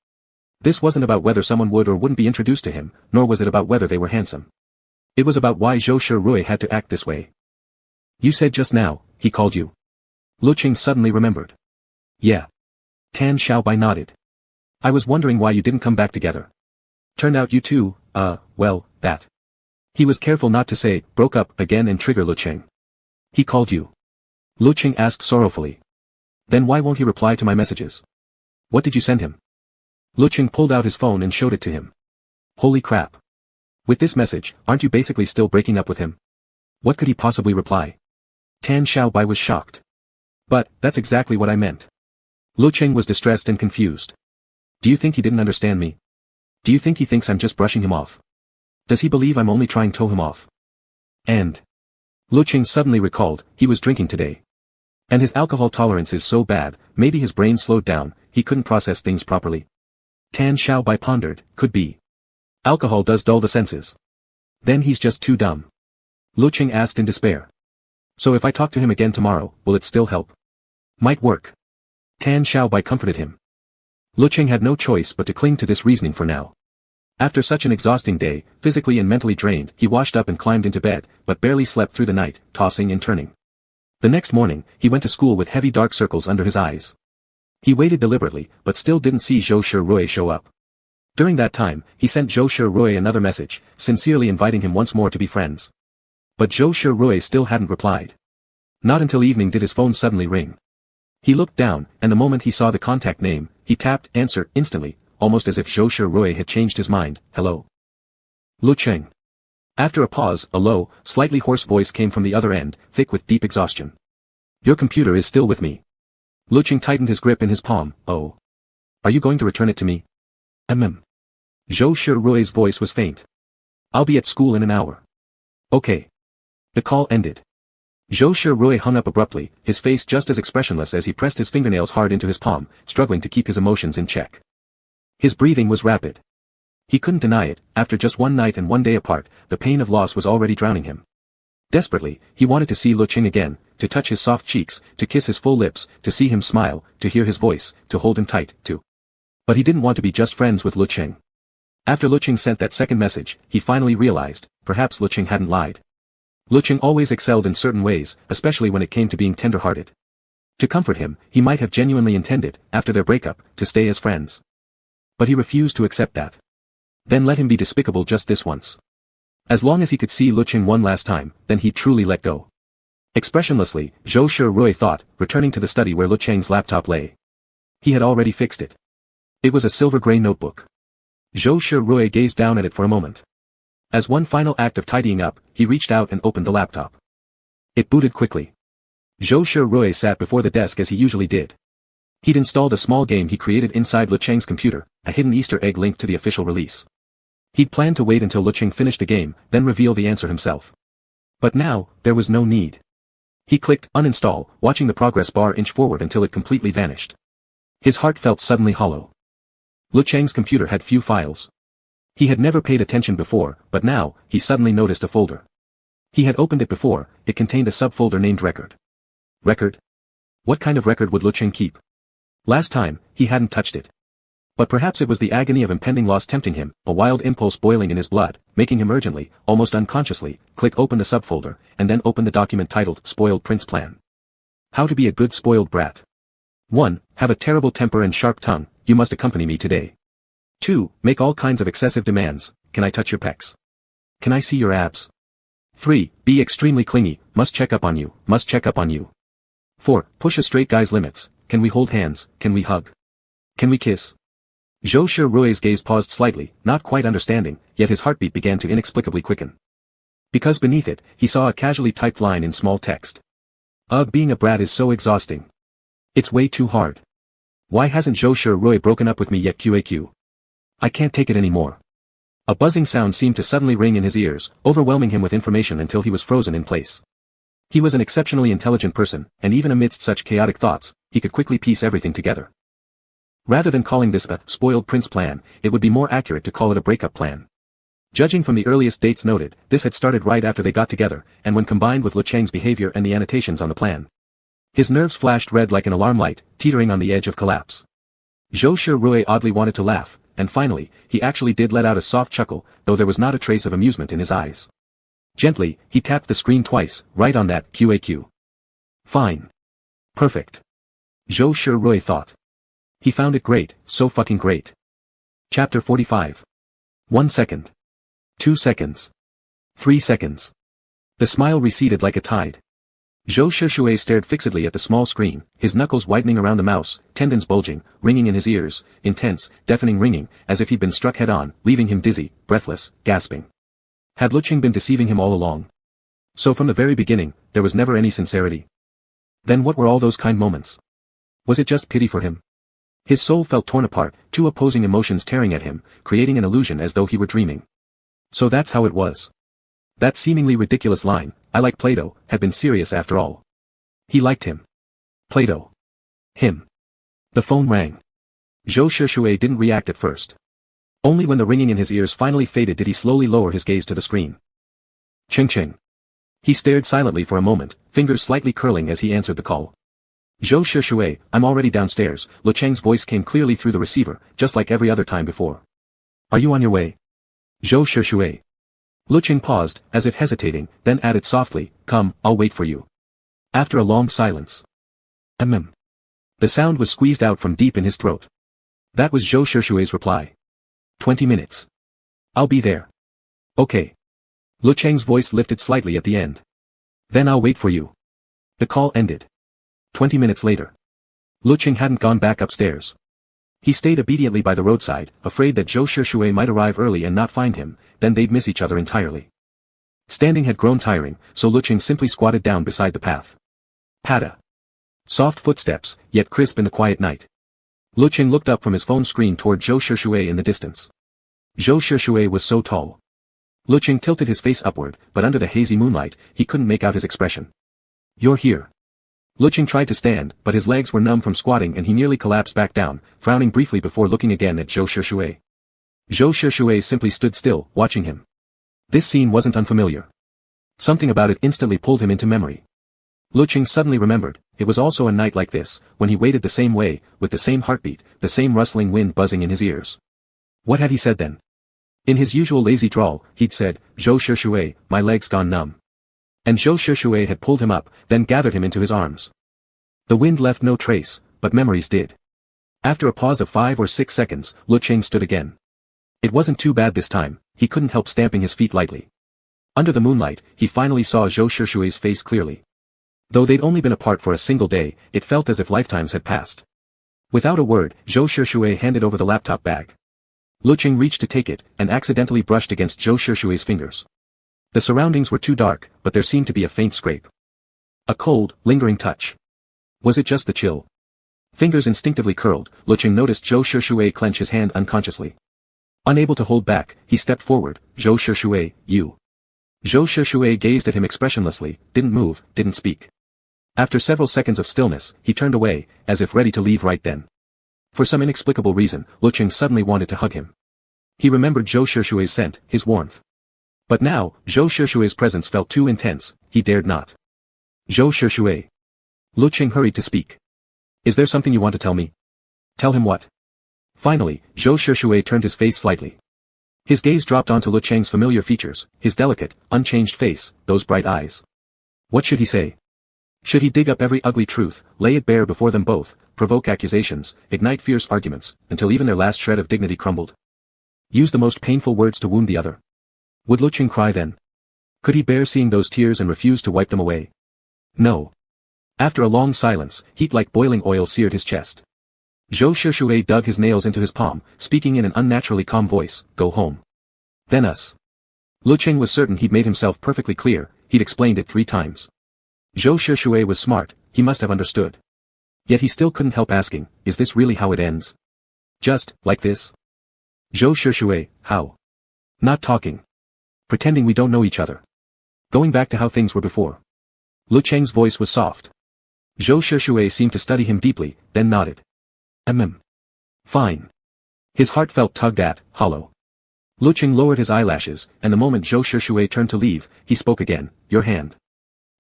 This wasn't about whether someone would or wouldn't be introduced to him, nor was it about whether they were handsome. It was about why Zhou Shirui had to act this way. You said just now, he called you. Lecheng suddenly remembered. Yeah. Tan Xiaobai nodded. I was wondering why you didn't come back together. Turned out you two, well, that. He was careful not to say, broke up again and trigger Lecheng. He called you. Lecheng asked sorrowfully. Then why won't he reply to my messages? What did you send him? Lecheng pulled out his phone and showed it to him. Holy crap. With this message, aren't you basically still breaking up with him? What could he possibly reply? Tan Xiaobai was shocked. But, that's exactly what I meant. Lecheng was distressed and confused. Do you think he didn't understand me? Do you think he thinks I'm just brushing him off? Does he believe I'm only trying to tow him off? And Lecheng suddenly recalled, he was drinking today. And his alcohol tolerance is so bad, maybe his brain slowed down, he couldn't process things properly. Tan Xiaobai pondered, could be. Alcohol does dull the senses. Then he's just too dumb. Lecheng asked in despair. So if I talk to him again tomorrow, will it still help? Might work. Tan Xiaobai comforted him. Lecheng had no choice but to cling to this reasoning for now. After such an exhausting day, physically and mentally drained, he washed up and climbed into bed, but barely slept through the night, tossing and turning. The next morning, he went to school with heavy dark circles under his eyes. He waited deliberately, but still didn't see Zhou Shirui show up. During that time, he sent Zhou Shirui another message, sincerely inviting him once more to be friends. But Zhou Shirui still hadn't replied. Not until evening did his phone suddenly ring. He looked down, and the moment he saw the contact name, he tapped answer instantly, almost as if Zhou Shirui had changed his mind. Hello. Lecheng. After a pause, a low, slightly hoarse voice came from the other end, thick with deep exhaustion. Your computer is still with me. Lecheng tightened his grip in his palm. Oh. Are you going to return it to me? Zhou Shirui's voice was faint. I'll be at school in an hour. Okay. The call ended. Zhou Shirui hung up abruptly, his face just as expressionless as he pressed his fingernails hard into his palm, struggling to keep his emotions in check. His breathing was rapid. He couldn't deny it, after just one night and one day apart, the pain of loss was already drowning him. Desperately, he wanted to see Lecheng again, to touch his soft cheeks, to kiss his full lips, to see him smile, to hear his voice, to hold him tight, to. But he didn't want to be just friends with Lecheng. After Lecheng sent that second message, he finally realized, perhaps Lecheng hadn't lied. Lecheng always excelled in certain ways, especially when it came to being tender-hearted. To comfort him, he might have genuinely intended, after their breakup, to stay as friends. But he refused to accept that. Then let him be despicable just this once. As long as he could see Lecheng one last time, then he'd truly let go. Expressionlessly, Zhou Shirui thought, returning to the study where Lecheng's laptop lay. He had already fixed it. It was a silver-gray notebook. Zhou Shirui gazed down at it for a moment. As one final act of tidying up, he reached out and opened the laptop. It booted quickly. Zhou Shirui sat before the desk as he usually did. He'd installed a small game he created inside Lecheng's computer, a hidden Easter egg linked to the official release. He'd planned to wait until Lecheng finished the game, then reveal the answer himself. But now, there was no need. He clicked uninstall, watching the progress bar inch forward until it completely vanished. His heart felt suddenly hollow. Lecheng's computer had few files. He had never paid attention before, but now, he suddenly noticed a folder. He had opened it before, it contained a subfolder named Record. Record? What kind of record would Lecheng keep? Last time, he hadn't touched it. But perhaps it was the agony of impending loss tempting him, a wild impulse boiling in his blood, making him urgently, almost unconsciously, click open the subfolder, and then open the document titled Spoiled Prince Plan. How to be a good spoiled brat. 1. Have a terrible temper and sharp tongue, you must accompany me today. 2. Make all kinds of excessive demands, can I touch your pecs? Can I see your abs? 3. Be extremely clingy, must check up on you, must check up on you. 4. Push a straight guy's limits, can we hold hands, can we hug? Can we kiss? Zhou Shirui's gaze paused slightly, not quite understanding, yet his heartbeat began to inexplicably quicken. Because beneath it, he saw a casually typed line in small text. Ugh, being a brat is so exhausting. It's way too hard. Why hasn't Zhou Shirui broken up with me yet? QAQ. I can't take it anymore. A buzzing sound seemed to suddenly ring in his ears, overwhelming him with information until he was frozen in place. He was an exceptionally intelligent person, and even amidst such chaotic thoughts, he could quickly piece everything together. Rather than calling this a spoiled prince plan, it would be more accurate to call it a breakup plan. Judging from the earliest dates noted, this had started right after they got together, and when combined with Lecheng's behavior and the annotations on the plan. His nerves flashed red like an alarm light, teetering on the edge of collapse. Zhou Shirui oddly wanted to laugh, and finally, he actually did let out a soft chuckle, though there was not a trace of amusement in his eyes. Gently, he tapped the screen twice, right on that QAQ. Fine. Perfect. Zhou Shirui thought. He found it great, so fucking great. Chapter 45. 1 second. 2 seconds. 3 seconds. The smile receded like a tide. Zhou Shirui stared fixedly at the small screen, his knuckles widening around the mouse, tendons bulging, ringing in his ears, intense, deafening ringing, as if he'd been struck head-on, leaving him dizzy, breathless, gasping. Had Lecheng been deceiving him all along? So from the very beginning, there was never any sincerity. Then what were all those kind moments? Was it just pity for him? His soul felt torn apart, two opposing emotions tearing at him, creating an illusion as though he were dreaming. So that's how it was. That seemingly ridiculous line, "I like Plato," had been serious after all. He liked him. Plato. Him. The phone rang. Zhou Shirui didn't react at first. Only when the ringing in his ears finally faded did he slowly lower his gaze to the screen. Ching ching. He stared silently for a moment, fingers slightly curling as he answered the call. Zhou Shirui, I'm already downstairs. Lecheng's voice came clearly through the receiver, just like every other time before. Are you on your way? Zhou Shirui. Lecheng paused, as if hesitating, then added softly, Come, I'll wait for you. After a long silence. The sound was squeezed out from deep in his throat. That was Zhou Shirui's reply. 20 minutes. I'll be there. Okay. Lecheng's voice lifted slightly at the end. Then I'll wait for you. The call ended. 20 minutes later. Lecheng hadn't gone back upstairs. He stayed obediently by the roadside, afraid that Zhou Shirui might arrive early and not find him, then they'd miss each other entirely. Standing had grown tiring, so Lecheng simply squatted down beside the path. Patta. Soft footsteps, yet crisp in the quiet night. Lecheng looked up from his phone screen toward Zhou Shirui in the distance. Zhou Shirui was so tall. Lecheng tilted his face upward, but under the hazy moonlight, he couldn't make out his expression. You're here. Lecheng tried to stand, but his legs were numb from squatting and he nearly collapsed back down, frowning briefly before looking again at Zhou Shirui. Zhou Shirui simply stood still, watching him. This scene wasn't unfamiliar. Something about it instantly pulled him into memory. Lecheng suddenly remembered, it was also a night like this, when he waited the same way, with the same heartbeat, the same rustling wind buzzing in his ears. What had he said then? In his usual lazy drawl, he'd said, Zhou Shirui, my leg's gone numb. And Zhou Shirui had pulled him up, then gathered him into his arms. The wind left no trace, but memories did. After a pause of 5 or 6 seconds, Lecheng stood again. It wasn't too bad this time, he couldn't help stamping his feet lightly. Under the moonlight, he finally saw Zhou Shirui's face clearly. Though they'd only been apart for a single day, it felt as if lifetimes had passed. Without a word, Zhou Shirui handed over the laptop bag. Lecheng reached to take it, and accidentally brushed against Zhou Shirui's fingers. The surroundings were too dark, but there seemed to be a faint scrape. A cold, lingering touch. Was it just the chill? Fingers instinctively curled, Lecheng noticed Zhou Shirui clench his hand unconsciously. Unable to hold back, he stepped forward. Zhou Shirui, you. Zhou Shirui gazed at him expressionlessly, didn't move, didn't speak. After several seconds of stillness, he turned away, as if ready to leave right then. For some inexplicable reason, Lecheng suddenly wanted to hug him. He remembered Zhou Shirui's scent, his warmth. But now, Zhou Shirui's presence felt too intense, he dared not. Zhou Shirui. Lecheng hurried to speak. Is there something you want to tell me? Tell him what? Finally, Zhou Shirui turned his face slightly. His gaze dropped onto Lecheng's familiar features, his delicate, unchanged face, those bright eyes. What should he say? Should he dig up every ugly truth, lay it bare before them both, provoke accusations, ignite fierce arguments, until even their last shred of dignity crumbled? Use the most painful words to wound the other? Would Lecheng cry then? Could he bear seeing those tears and refuse to wipe them away? No. After a long silence, heat like boiling oil seared his chest. Zhou Shirui dug his nails into his palm, speaking in an unnaturally calm voice, go home. Then us. Lecheng was certain he'd made himself perfectly clear, he'd explained it 3 times. Zhou Shirui was smart, he must have understood. Yet he still couldn't help asking, is this really how it ends? Just, like this? Zhou Shirui, how? Not talking. Pretending we don't know each other. Going back to how things were before. Lecheng's voice was soft. Zhou Shirui seemed to study him deeply, then nodded. Fine. His heart felt tugged at, hollow. Lecheng lowered his eyelashes, and the moment Zhou Shirui turned to leave, he spoke again, your hand.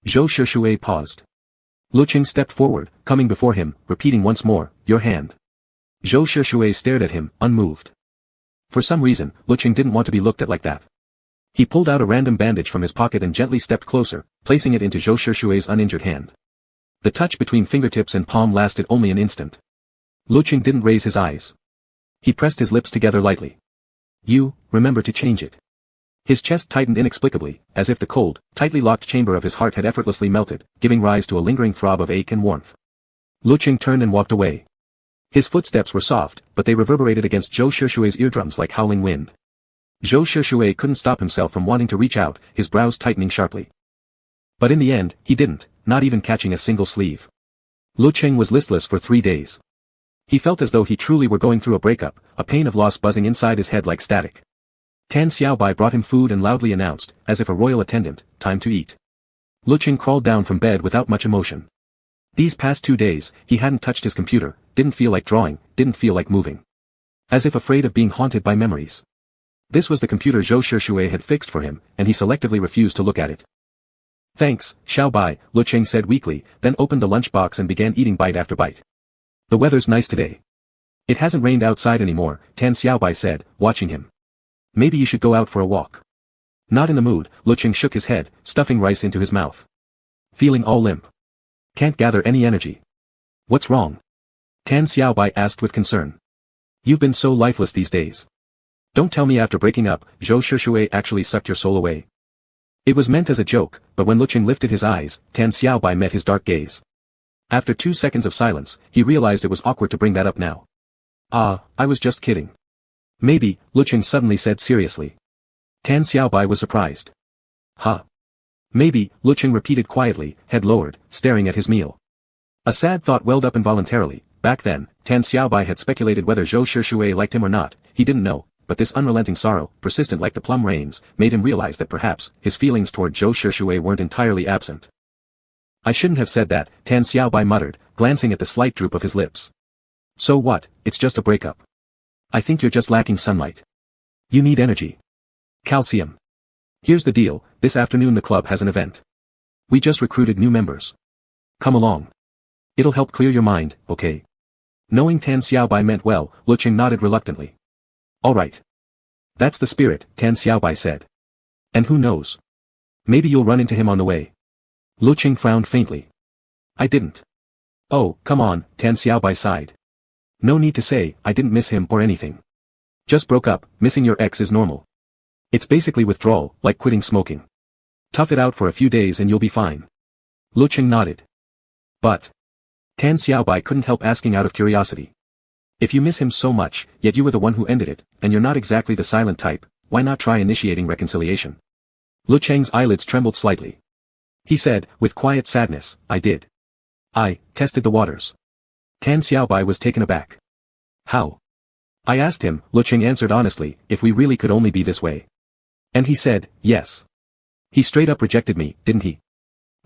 Zhou Shirui paused. Lecheng stepped forward, coming before him, repeating once more, your hand. Zhou Shirui stared at him, unmoved. For some reason, Lecheng didn't want to be looked at like that. He pulled out a random bandage from his pocket and gently stepped closer, placing it into Zhou Shishui's uninjured hand. The touch between fingertips and palm lasted only an instant. Lecheng didn't raise his eyes. He pressed his lips together lightly. You, remember to change it. His chest tightened inexplicably, as if the cold, tightly locked chamber of his heart had effortlessly melted, giving rise to a lingering throb of ache and warmth. Lecheng turned and walked away. His footsteps were soft, but they reverberated against Zhou Shishui's eardrums like howling wind. Zhou Shishui couldn't stop himself from wanting to reach out, his brows tightening sharply. But in the end, he didn't, not even catching a single sleeve. Lecheng was listless for 3 days. He felt as though he truly were going through a breakup, a pain of loss buzzing inside his head like static. Tan Xiaobai brought him food and loudly announced, as if a royal attendant, time to eat. Lecheng crawled down from bed without much emotion. These past 2 days, he hadn't touched his computer, didn't feel like drawing, didn't feel like moving. As if afraid of being haunted by memories. This was the computer Zhou Shishui had fixed for him, and he selectively refused to look at it. Thanks, Xiaobai, Lecheng said weakly, then opened the lunchbox and began eating bite after bite. The weather's nice today. It hasn't rained outside anymore, Tan Xiaobai said, watching him. Maybe you should go out for a walk. Not in the mood, Lecheng shook his head, stuffing rice into his mouth. Feeling all limp. Can't gather any energy. What's wrong? Tan Xiaobai asked with concern. You've been so lifeless these days. Don't tell me after breaking up, Zhou Shishui actually sucked your soul away. It was meant as a joke, but when Lecheng lifted his eyes, Tan Xiaobai met his dark gaze. After 2 seconds of silence, he realized it was awkward to bring that up now. Ah, I was just kidding. Maybe, Lecheng suddenly said seriously. Tan Xiaobai was surprised. Huh. Maybe, Lecheng repeated quietly, head lowered, staring at his meal. A sad thought welled up involuntarily. Back then, Tan Xiaobai had speculated whether Zhou Shishui liked him or not, he didn't know, but this unrelenting sorrow, persistent like the plum rains, made him realize that perhaps, his feelings toward Zhou Shishui weren't entirely absent. I shouldn't have said that, Tan Xiaobai muttered, glancing at the slight droop of his lips. So what, it's just a breakup. I think you're just lacking sunlight. You need energy. Calcium. Here's the deal, this afternoon the club has an event. We just recruited new members. Come along. It'll help clear your mind, okay? Knowing Tan Xiaobai meant well, Lecheng nodded reluctantly. Alright. That's the spirit, Tan Xiaobai said. And who knows? Maybe you'll run into him on the way. Lecheng frowned faintly. I didn't. Oh, come on, Tan Xiaobai sighed. No need to say, I didn't miss him or anything. Just broke up, missing your ex is normal. It's basically withdrawal, like quitting smoking. Tough it out for a few days and you'll be fine. Lecheng nodded. But Tan Xiaobai couldn't help asking out of curiosity. If you miss him so much, yet you were the one who ended it, and you're not exactly the silent type, why not try initiating reconciliation? Lecheng's eyelids trembled slightly. He said, with quiet sadness, I did. I tested the waters. Tan Xiaobai was taken aback. How? I asked him, Lecheng answered honestly, if we really could only be this way. And he said, yes. He straight up rejected me, didn't he?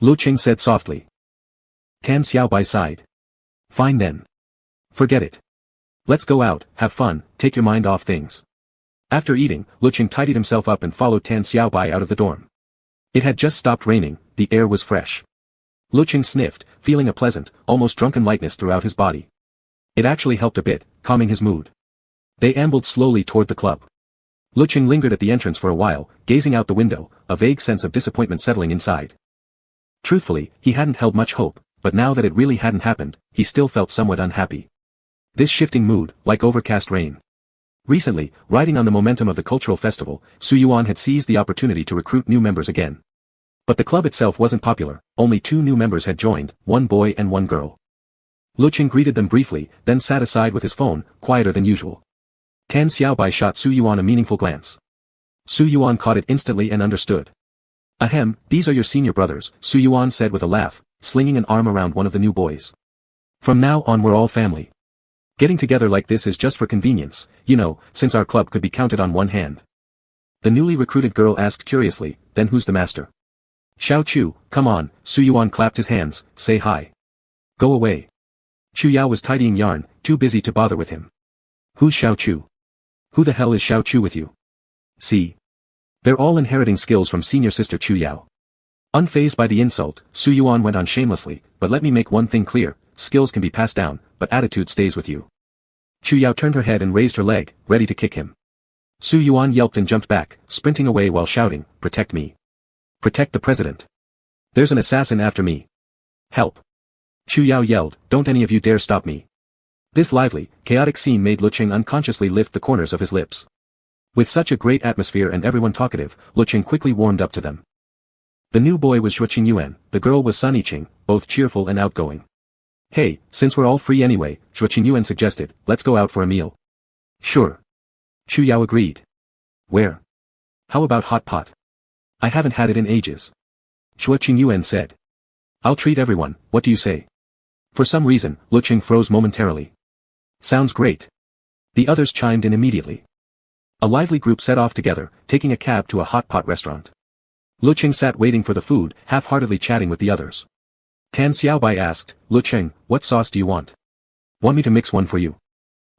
Lecheng said softly. Tan Xiaobai sighed. Fine then. Forget it. Let's go out, have fun, take your mind off things. After eating, Lecheng tidied himself up and followed Tan Xiaobai out of the dorm. It had just stopped raining, the air was fresh. Lecheng sniffed, feeling a pleasant, almost drunken lightness throughout his body. It actually helped a bit, calming his mood. They ambled slowly toward the club. Lecheng lingered at the entrance for a while, gazing out the window, a vague sense of disappointment settling inside. Truthfully, he hadn't held much hope, but now that it really hadn't happened, he still felt somewhat unhappy. This shifting mood, like overcast rain. Recently, riding on the momentum of the cultural festival, Su Yuan had seized the opportunity to recruit new members again. But the club itself wasn't popular, only 2 new members had joined, 1 boy and 1 girl. Lecheng greeted them briefly, then sat aside with his phone, quieter than usual. Tan Xiaobai shot Su Yuan a meaningful glance. Su Yuan caught it instantly and understood. Ahem, these are your senior brothers, Su Yuan said with a laugh, slinging an arm around one of the new boys. From now on we're all family. Getting together like this is just for convenience, you know, since our club could be counted on one hand. The newly recruited girl asked curiously, then who's the master? Xiao Chu, come on, Su Yuan clapped his hands, say hi. Go away. Chu Yao was tidying yarn, too busy to bother with him. Who's Xiao Chu? Who the hell is Xiao Chu with you? See. They're all inheriting skills from senior sister Chu Yao. Unfazed by the insult, Su Yuan went on shamelessly, but let me make one thing clear, skills can be passed down, but attitude stays with you. Chu Yao turned her head and raised her leg, ready to kick him. Su Yuan yelped and jumped back, sprinting away while shouting, "Protect me. Protect the president. There's an assassin after me. Help." Chu Yao yelled, "Don't any of you dare stop me." This lively, chaotic scene made Lecheng unconsciously lift the corners of his lips. With such a great atmosphere and everyone talkative, Lecheng quickly warmed up to them. The new boy was Yuan, the girl was Sun Yiqing, both cheerful and outgoing. "Hey, since we're all free anyway," Yuan suggested, "let's go out for a meal." "Sure." Chu Yao agreed. "Where? How about hot pot? I haven't had it in ages." Yuan said. "I'll treat everyone, what do you say?" For some reason, Lecheng froze momentarily. "Sounds great." The others chimed in immediately. A lively group set off together, taking a cab to a hot pot restaurant. Lecheng sat waiting for the food, half-heartedly chatting with the others. Tan Xiaobai asked, "Lecheng, what sauce do you want? Want me to mix one for you?"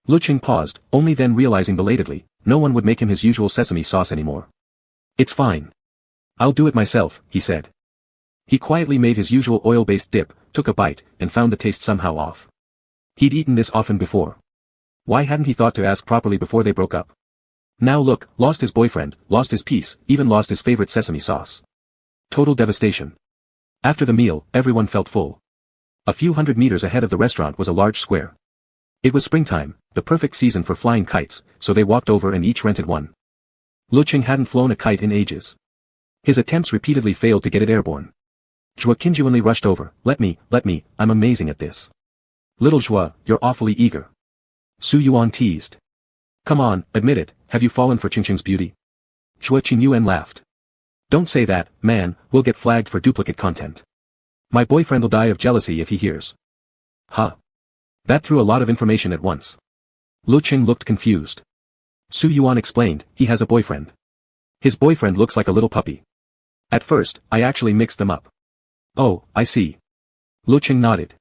Lecheng paused, only then realizing belatedly, no one would make him his usual sesame sauce anymore. "It's fine. I'll do it myself," he said. He quietly made his usual oil-based dip, took a bite, and found the taste somehow off. He'd eaten this often before. Why hadn't he thought to ask properly before they broke up? Now look, lost his boyfriend, lost his peace, even lost his favorite sesame sauce. Total devastation. After the meal, everyone felt full. A few hundred meters ahead of the restaurant was a large square. It was springtime, the perfect season for flying kites, so they walked over and each rented one. Lecheng hadn't flown a kite in ages. His attempts repeatedly failed to get it airborne. Zhua genuinely rushed over, let me, I'm amazing at this. Little Zhua, you're awfully eager. Su Yuan teased. Come on, admit it, have you fallen for Qingqing's beauty? Zhua Qingyuan laughed. Don't say that, man, we'll get flagged for duplicate content. My boyfriend will die of jealousy if he hears. Huh. That threw a lot of information at once. Lecheng looked confused. Su Yuan explained, he has a boyfriend. His boyfriend looks like a little puppy. At first, I actually mixed them up. Oh, I see. Lecheng nodded.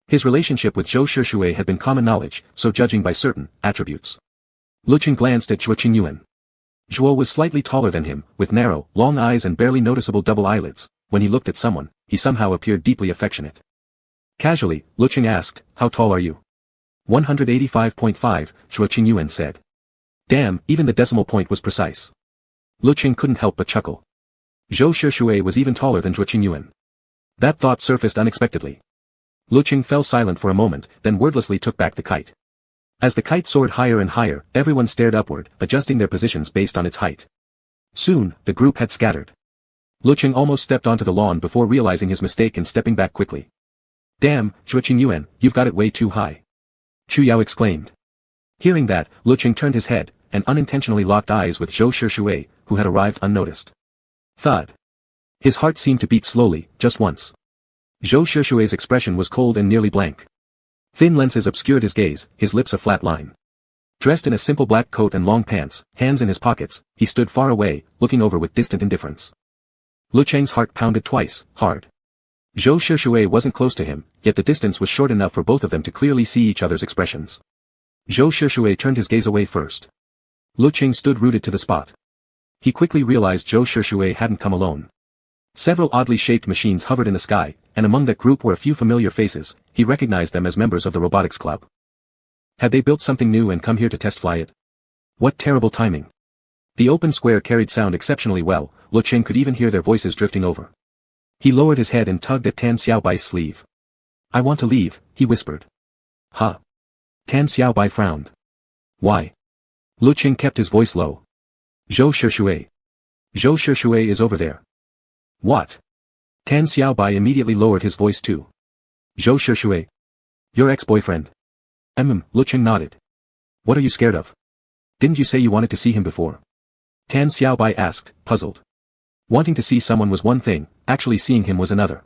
His relationship with Zhou Shishue had been common knowledge, so judging by certain attributes. Lecheng glanced at Zhua Qingyuan. Zhuo was slightly taller than him, with narrow, long eyes and barely noticeable double eyelids. When he looked at someone, he somehow appeared deeply affectionate. Casually, Lecheng asked, how tall are you? 185.5, Zhua Qingyuan said. Damn, even the decimal point was precise. Lecheng couldn't help but chuckle. Zhou Shishue was even taller than Zhua Qingyuan. That thought surfaced unexpectedly. Lecheng fell silent for a moment, then wordlessly took back the kite. As the kite soared higher and higher, everyone stared upward, adjusting their positions based on its height. Soon, the group had scattered. Lecheng almost stepped onto the lawn before realizing his mistake and stepping back quickly. Damn, Zhua Qingyuan, you've got it way too high. Chu Yao exclaimed. Hearing that, Lecheng turned his head, and unintentionally locked eyes with Zhou Shishue, who had arrived unnoticed. Thud. His heart seemed to beat slowly, just once. Zhou Shishue's expression was cold and nearly blank. Thin lenses obscured his gaze, his lips a flat line. Dressed in a simple black coat and long pants, hands in his pockets, he stood far away, looking over with distant indifference. Lecheng's heart pounded twice, hard. Zhou Shishue wasn't close to him, yet the distance was short enough for both of them to clearly see each other's expressions. Zhou Shishue turned his gaze away first. Lecheng stood rooted to the spot. He quickly realized Zhou Shishue hadn't come alone. Several oddly shaped machines hovered in the sky, and among that group were a few familiar faces. He recognized them as members of the robotics club. Had they built something new and come here to test fly it? What terrible timing. The open square carried sound exceptionally well, Lecheng could even hear their voices drifting over. He lowered his head and tugged at Tan Xiaobai's sleeve. I want to leave, he whispered. Huh? Tan Xiaobai frowned. Why? Lecheng kept his voice low. Zhou Shishue. Zhou Shishue is over there. What? Tan Xiaobai immediately lowered his voice too. Zhou Shishue. Your ex-boyfriend. Lecheng nodded. What are you scared of? Didn't you say you wanted to see him before? Tan Xiaobai asked, puzzled. Wanting to see someone was one thing, actually seeing him was another.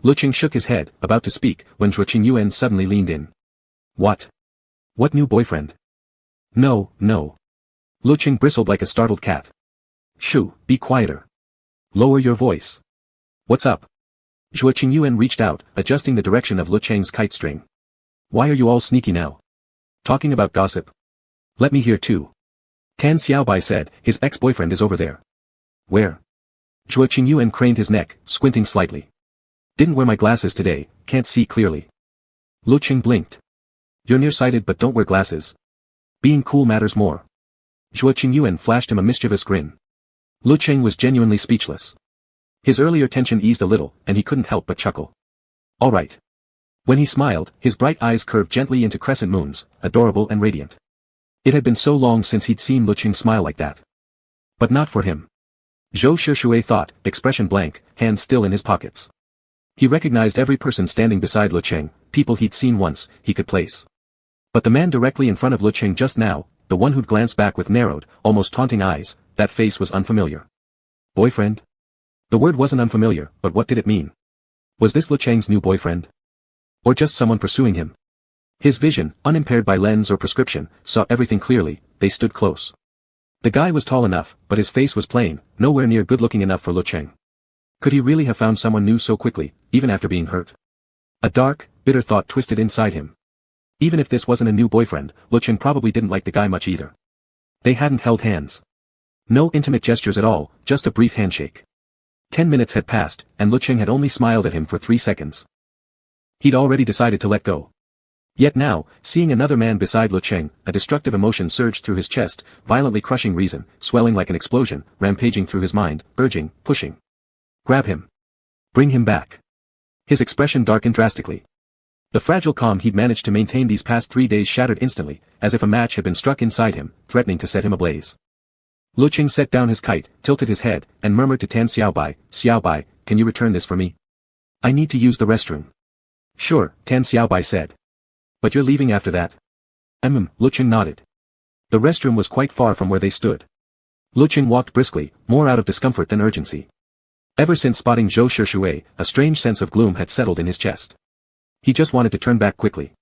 Lecheng shook his head, about to speak, when Zhua Qingyuan suddenly leaned in. What? What new boyfriend? No. Lecheng bristled like a startled cat. Shoo, be quieter. Lower your voice. What's up? Zhua Qingyuan reached out, adjusting the direction of Lecheng's kite string. Why are you all sneaky now? Talking about gossip? Let me hear too. Tan Xiaobai said, his ex-boyfriend is over there. Where? Zhua Qingyuan craned his neck, squinting slightly. Didn't wear my glasses today, can't see clearly. Lecheng blinked. You're nearsighted but don't wear glasses. Being cool matters more. Zhuo Qingyuan flashed him a mischievous grin. Lecheng was genuinely speechless. His earlier tension eased a little, and he couldn't help but chuckle. All right. When he smiled, his bright eyes curved gently into crescent moons, adorable and radiant. It had been so long since he'd seen Lecheng smile like that. But not for him. Zhou Shushui thought, expression blank, hands still in his pockets. He recognized every person standing beside Lecheng, people he'd seen once, he could place. But the man directly in front of Lecheng just now, the one who'd glanced back with narrowed, almost taunting eyes, that face was unfamiliar. Boyfriend? The word wasn't unfamiliar, but what did it mean? Was this Lecheng's new boyfriend? Or just someone pursuing him? His vision, unimpaired by lens or prescription, saw everything clearly. They stood close. The guy was tall enough, but his face was plain, nowhere near good-looking enough for Lecheng. Could he really have found someone new so quickly, even after being hurt? A dark, bitter thought twisted inside him. Even if this wasn't a new boyfriend, Lecheng probably didn't like the guy much either. They hadn't held hands. No intimate gestures at all, just a brief handshake. 10 minutes had passed, and Lecheng had only smiled at him for 3 seconds. He'd already decided to let go. Yet now, seeing another man beside Lecheng, a destructive emotion surged through his chest, violently crushing reason, swelling like an explosion, rampaging through his mind, urging, pushing. Grab him. Bring him back. His expression darkened drastically. The fragile calm he'd managed to maintain these past 3 days shattered instantly, as if a match had been struck inside him, threatening to set him ablaze. Lecheng set down his kite, tilted his head, and murmured to Tan Xiaobai, can you return this for me? I need to use the restroom. Sure, Tan Xiaobai said. But you're leaving after that? Lecheng nodded. The restroom was quite far from where they stood. Lecheng walked briskly, more out of discomfort than urgency. Ever since spotting Zhou Shushui, a strange sense of gloom had settled in his chest. He just wanted to turn back quickly.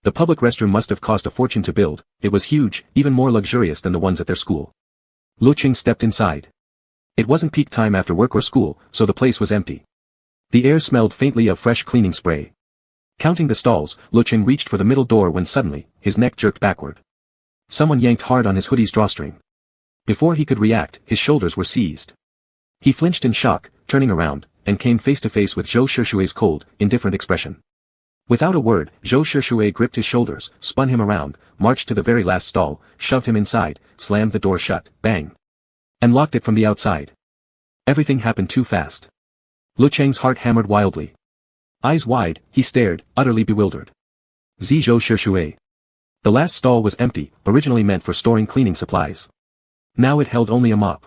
The public restroom must have cost a fortune to build. It was huge, even more luxurious than the ones at their school. Lecheng stepped inside. It wasn't peak time after work or school, so the place was empty. The air smelled faintly of fresh cleaning spray. Counting the stalls, Lecheng reached for the middle door when suddenly, his neck jerked backward. Someone yanked hard on his hoodie's drawstring. Before he could react, his shoulders were seized. He flinched in shock, turning around, and came face to face with Zhou Shushui's cold, indifferent expression. Without a word, Zhou Shushui gripped his shoulders, spun him around, marched to the very last stall, shoved him inside, slammed the door shut, bang. And locked it from the outside. Everything happened too fast. Lecheng's heart hammered wildly. Eyes wide, he stared, utterly bewildered. Zhou Shushui. The last stall was empty, originally meant for storing cleaning supplies. Now it held only a mop.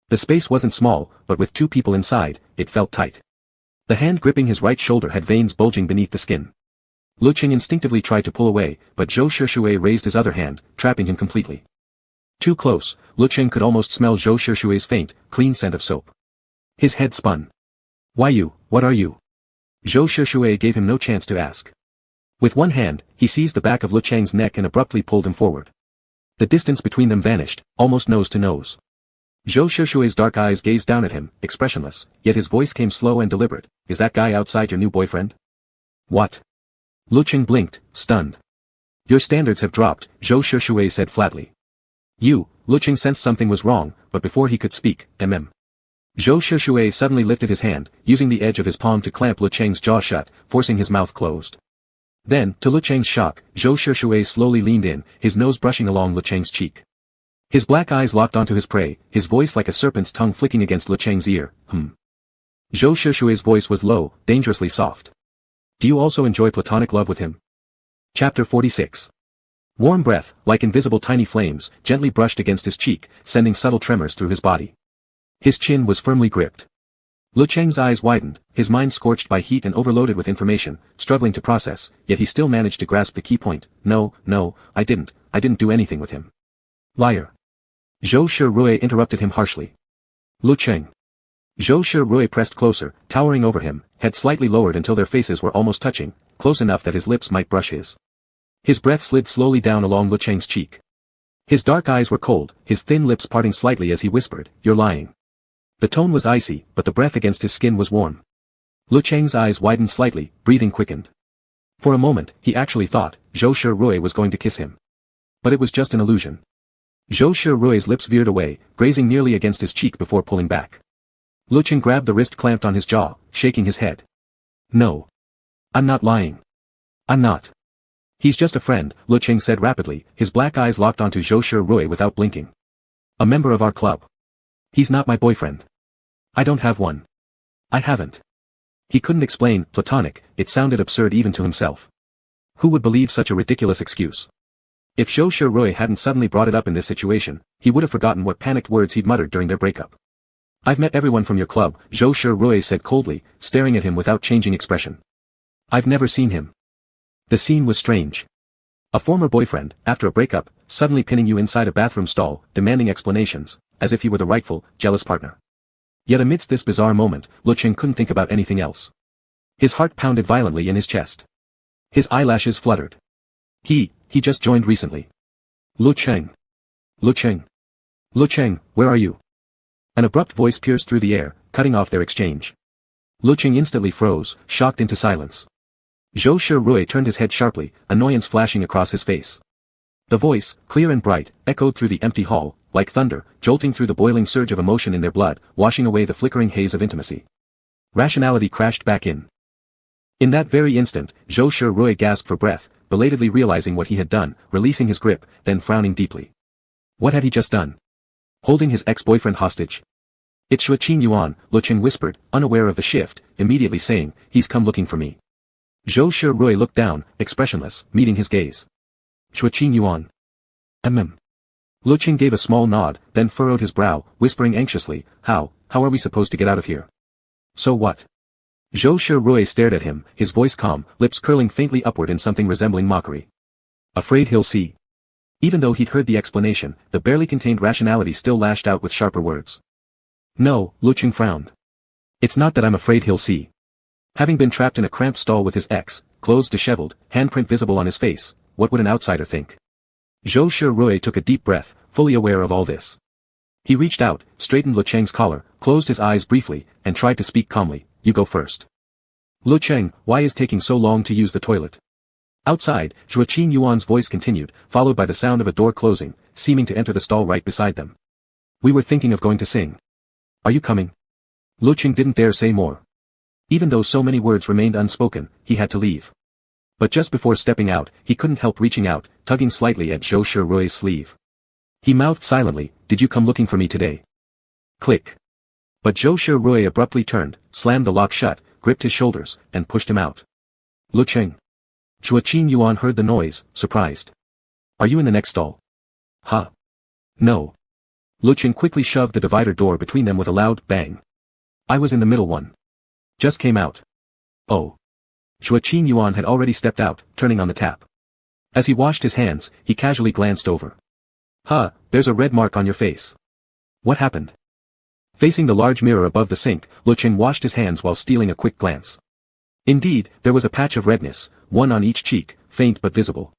The space wasn't small, but with 2 people inside, it felt tight. The hand gripping his right shoulder had veins bulging beneath the skin. Lecheng instinctively tried to pull away, but Zhou Shushui raised his other hand, trapping him completely. Too close, Lecheng could almost smell Zhou Shushui's faint, clean scent of soap. His head spun. Why you, what are you? Zhou Shushui gave him no chance to ask. With one hand, he seized the back of Lecheng's neck and abruptly pulled him forward. The distance between them vanished, almost nose to nose. Zhou Shushui's dark eyes gazed down at him, expressionless, yet his voice came slow and deliberate. Is that guy outside your new boyfriend? What? Lecheng blinked, stunned. Your standards have dropped, Zhou Shushui said flatly. Lecheng sensed something was wrong, but before he could speak, Zhou Shushui suddenly lifted his hand, using the edge of his palm to clamp Lecheng's jaw shut, forcing his mouth closed. Then, to Lecheng's shock, Zhou Shushui slowly leaned in, his nose brushing along Lecheng's cheek. His black eyes locked onto his prey, his voice like a serpent's tongue flicking against Lecheng's ear. Zhou Shushui's voice was low, dangerously soft. Do you also enjoy platonic love with him? Chapter 46. Warm breath, like invisible tiny flames, gently brushed against his cheek, sending subtle tremors through his body. His chin was firmly gripped. Lecheng's eyes widened, his mind scorched by heat and overloaded with information, struggling to process, yet he still managed to grasp the key point. No, I didn't do anything with him. Liar. Zhou Shushui interrupted him harshly. Lecheng. Zhou Shushui pressed closer, towering over him, head slightly lowered until their faces were almost touching, close enough that his lips might brush his. His breath slid slowly down along Lecheng's cheek. His dark eyes were cold, his thin lips parting slightly as he whispered, "You're lying." The tone was icy, but the breath against his skin was warm. Lecheng's eyes widened slightly, breathing quickened. For a moment, he actually thought Zhou Shushui was going to kiss him. But it was just an illusion. Zhou Shushui's lips veered away, grazing nearly against his cheek before pulling back. Lecheng grabbed the wrist clamped on his jaw, shaking his head. No. I'm not lying. I'm not. He's just a friend, Lecheng said rapidly, his black eyes locked onto Zhou Shirui without blinking. A member of our club. He's not my boyfriend. I don't have one. I haven't. He couldn't explain, platonic, it sounded absurd even to himself. Who would believe such a ridiculous excuse? If Zhou Shirui hadn't suddenly brought it up in this situation, he would have forgotten what panicked words he'd muttered during their breakup. I've met everyone from your club, Zhou Shirui said coldly, staring at him without changing expression. I've never seen him. The scene was strange. A former boyfriend, after a breakup, suddenly pinning you inside a bathroom stall, demanding explanations, as if he were the rightful, jealous partner. Yet amidst this bizarre moment, Lecheng couldn't think about anything else. His heart pounded violently in his chest. His eyelashes fluttered. He just joined recently. Lecheng. Lecheng. Lecheng, where are you? An abrupt voice pierced through the air, cutting off their exchange. Lecheng instantly froze, shocked into silence. Zhou Shirui turned his head sharply, annoyance flashing across his face. The voice, clear and bright, echoed through the empty hall, like thunder, jolting through the boiling surge of emotion in their blood, washing away the flickering haze of intimacy. Rationality crashed back in. In that very instant, Zhou Shirui gasped for breath, belatedly realizing what he had done, releasing his grip, then frowning deeply. What had he just done? Holding his ex-boyfriend hostage? It's Shuqin Yuan, Lecheng whispered, unaware of the shift, immediately saying, he's come looking for me. Zhou Shirui looked down, expressionless, meeting his gaze. Shuqin Yuan. Lecheng gave a small nod, then furrowed his brow, whispering anxiously, How are we supposed to get out of here? So what? Zhou Shirui stared at him, his voice calm, lips curling faintly upward in something resembling mockery. Afraid he'll see. Even though he'd heard the explanation, the barely contained rationality still lashed out with sharper words. No, Lecheng frowned. It's not that I'm afraid he'll see. Having been trapped in a cramped stall with his ex, clothes disheveled, handprint visible on his face, what would an outsider think? Zhou Shirui took a deep breath, fully aware of all this. He reached out, straightened Lecheng's collar, closed his eyes briefly, and tried to speak calmly. You go first. Lecheng, why is taking so long to use the toilet? Outside, Shuqin Yuan's voice continued, followed by the sound of a door closing, seeming to enter the stall right beside them. We were thinking of going to sing. Are you coming? Lecheng didn't dare say more. Even though so many words remained unspoken, he had to leave. But just before stepping out, he couldn't help reaching out, tugging slightly at Zhou Shirui's sleeve. He mouthed silently, Did you come looking for me today? Click. But Zhou Shirui abruptly turned, slammed the lock shut, gripped his shoulders, and pushed him out. Lecheng. Shuqin Yuan heard the noise, surprised. Are you in the next stall? Huh? No. Lecheng quickly shoved the divider door between them with a loud bang. I was in the middle one. Just came out. Oh. Shuqin Yuan had already stepped out, turning on the tap. As he washed his hands, he casually glanced over. Huh, there's a red mark on your face. What happened? Facing the large mirror above the sink, Lecheng washed his hands while stealing a quick glance. Indeed, there was a patch of redness, one on each cheek, faint but visible.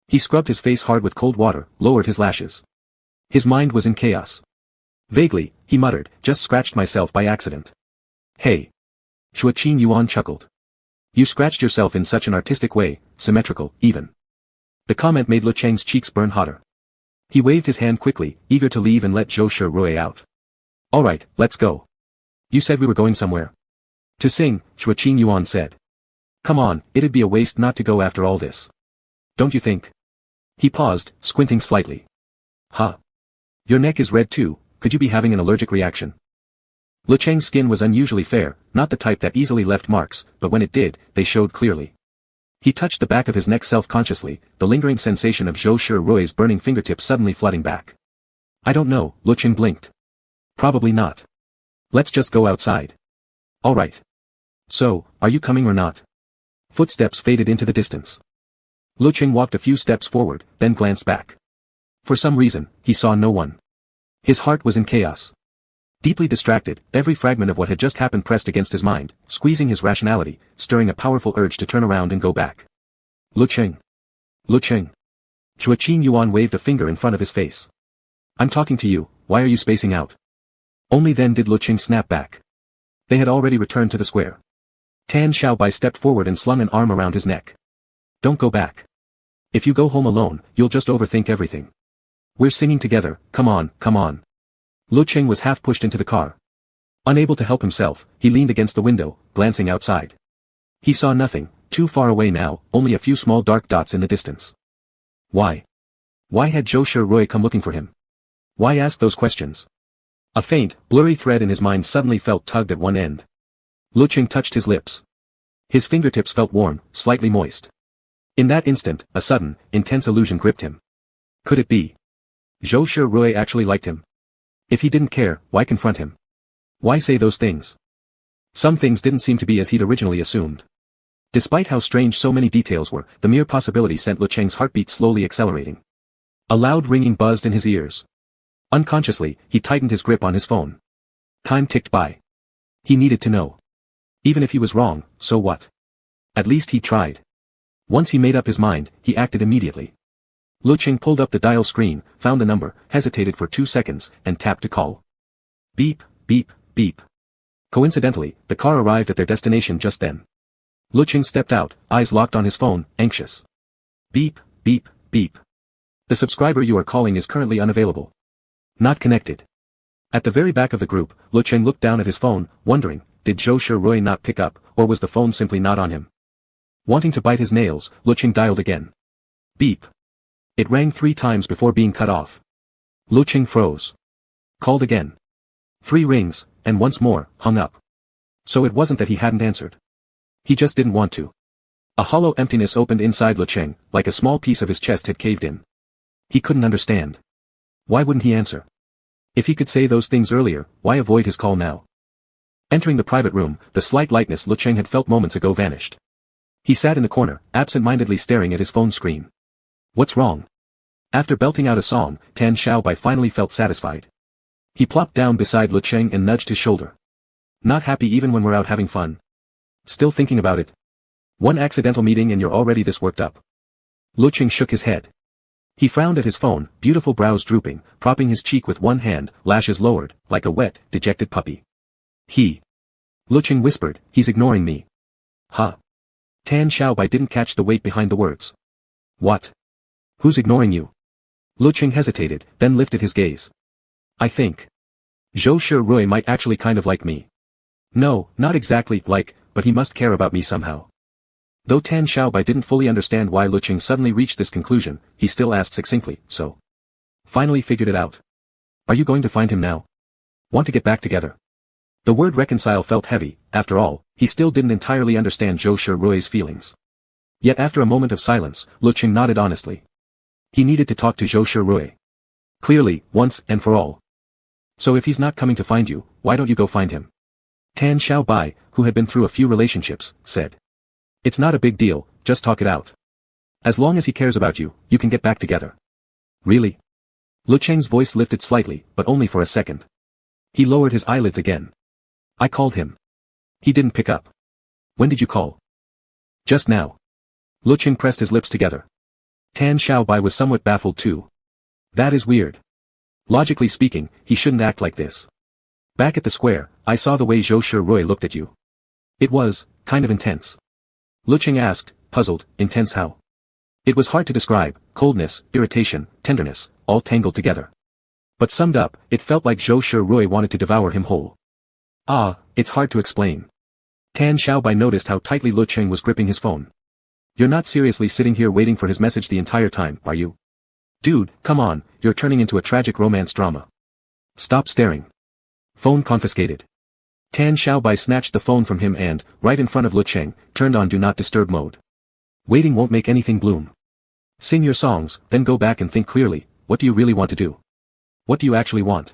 He scrubbed his face hard with cold water, lowered his lashes. His mind was in chaos. Vaguely, he muttered, just scratched myself by accident. Hey. Shuqin Yuan chuckled. You scratched yourself in such an artistic way, symmetrical, even. The comment made Lecheng's cheeks burn hotter. He waved his hand quickly, eager to leave and let Zhou Shirui out. Alright, let's go. You said we were going somewhere. To sing, Shuqin Yuan said. Come on, it'd be a waste not to go after all this. Don't you think? He paused, squinting slightly. Huh. Your neck is red too, could you be having an allergic reaction? Lecheng's skin was unusually fair, not the type that easily left marks, but when it did, they showed clearly. He touched the back of his neck self-consciously, the lingering sensation of Zhou Shirui's burning fingertips suddenly flooding back. I don't know, Lecheng blinked. Probably not. Let's just go outside. Alright. So, are you coming or not? Footsteps faded into the distance. Lecheng walked a few steps forward, then glanced back. For some reason, he saw no one. His heart was in chaos. Deeply distracted, every fragment of what had just happened pressed against his mind, squeezing his rationality, stirring a powerful urge to turn around and go back. Lecheng. Lecheng. Shuqin Yuan waved a finger in front of his face. I'm talking to you, why are you spacing out? Only then did Lecheng snap back. They had already returned to the square. Tan Xiaobai stepped forward and slung an arm around his neck. Don't go back. If you go home alone, you'll just overthink everything. We're singing together, come on, come on. Lecheng was half pushed into the car. Unable to help himself, he leaned against the window, glancing outside. He saw nothing, too far away now, only a few small dark dots in the distance. Why? Why had Zhou Shirui come looking for him? Why ask those questions? A faint, blurry thread in his mind suddenly felt tugged at one end. Lecheng touched his lips. His fingertips felt warm, slightly moist. In that instant, a sudden, intense illusion gripped him. Could it be? Zhou Shirui actually liked him. If he didn't care, why confront him? Why say those things? Some things didn't seem to be as he'd originally assumed. Despite how strange so many details were, the mere possibility sent Lecheng's heartbeat slowly accelerating. A loud ringing buzzed in his ears. Unconsciously, he tightened his grip on his phone. Time ticked by. He needed to know. Even if he was wrong, so what? At least he tried. Once he made up his mind, he acted immediately. Lecheng pulled up the dial screen, found the number, hesitated for 2 seconds, and tapped to call. Beep, beep, beep. Coincidentally, the car arrived at their destination just then. Lecheng stepped out, eyes locked on his phone, anxious. Beep, beep, beep. The subscriber you are calling is currently unavailable. Not connected. At the very back of the group, Lecheng looked down at his phone, wondering, did Zhou Shirui not pick up, or was the phone simply not on him? Wanting to bite his nails, Lecheng dialed again. Beep. It rang 3 times before being cut off. Lecheng froze. Called again. 3 rings, and once more, hung up. So it wasn't that he hadn't answered. He just didn't want to. A hollow emptiness opened inside Lecheng, like a small piece of his chest had caved in. He couldn't understand. Why wouldn't he answer? If he could say those things earlier, why avoid his call now? Entering the private room, the slight lightness Lecheng had felt moments ago vanished. He sat in the corner, absent-mindedly staring at his phone screen. What's wrong? After belting out a song, Tan Xiaobai finally felt satisfied. He plopped down beside Lecheng and nudged his shoulder. Not happy even when we're out having fun? Still thinking about it? One accidental meeting and you're already this worked up. Lecheng shook his head. He frowned at his phone, beautiful brows drooping, propping his cheek with one hand, lashes lowered, like a wet, dejected puppy. Lecheng whispered, he's ignoring me. Huh? Tan Xiaobai didn't catch the weight behind the words. What? Who's ignoring you? Lecheng hesitated, then lifted his gaze. I think. Zhou Shirui might actually kind of like me. No, not exactly like, but he must care about me somehow. Though Tan Xiaobai didn't fully understand why Lecheng suddenly reached this conclusion, he still asked succinctly, so. Finally figured it out. Are you going to find him now? Want to get back together? The word reconcile felt heavy, after all, he still didn't entirely understand Zhou Shirui's feelings. Yet after a moment of silence, Lecheng nodded honestly. He needed to talk to Zhou Shirui. Clearly, once and for all. So if he's not coming to find you, why don't you go find him? Tan Xiaobai, who had been through a few relationships, said. It's not a big deal, just talk it out. As long as he cares about you, you can get back together. Really? Lecheng's voice lifted slightly, but only for a second. He lowered his eyelids again. I called him. He didn't pick up. When did you call? Just now. Lecheng pressed his lips together. Tan Xiaobai was somewhat baffled too. That is weird. Logically speaking, he shouldn't act like this. Back at the square, I saw the way Zhou Shirui looked at you. It was, kind of intense. Lecheng asked, puzzled, intense how? It was hard to describe, coldness, irritation, tenderness, all tangled together. But summed up, it felt like Zhou Shirui wanted to devour him whole. Ah, it's hard to explain. Tan Xiaobai noticed how tightly Lecheng was gripping his phone. You're not seriously sitting here waiting for his message the entire time, are you? Dude, come on, you're turning into a tragic romance drama. Stop staring. Phone confiscated. Tan Xiaobai snatched the phone from him and, right in front of Lecheng, turned on Do Not Disturb mode. Waiting won't make anything bloom. Sing your songs, then go back and think clearly, what do you really want to do? What do you actually want?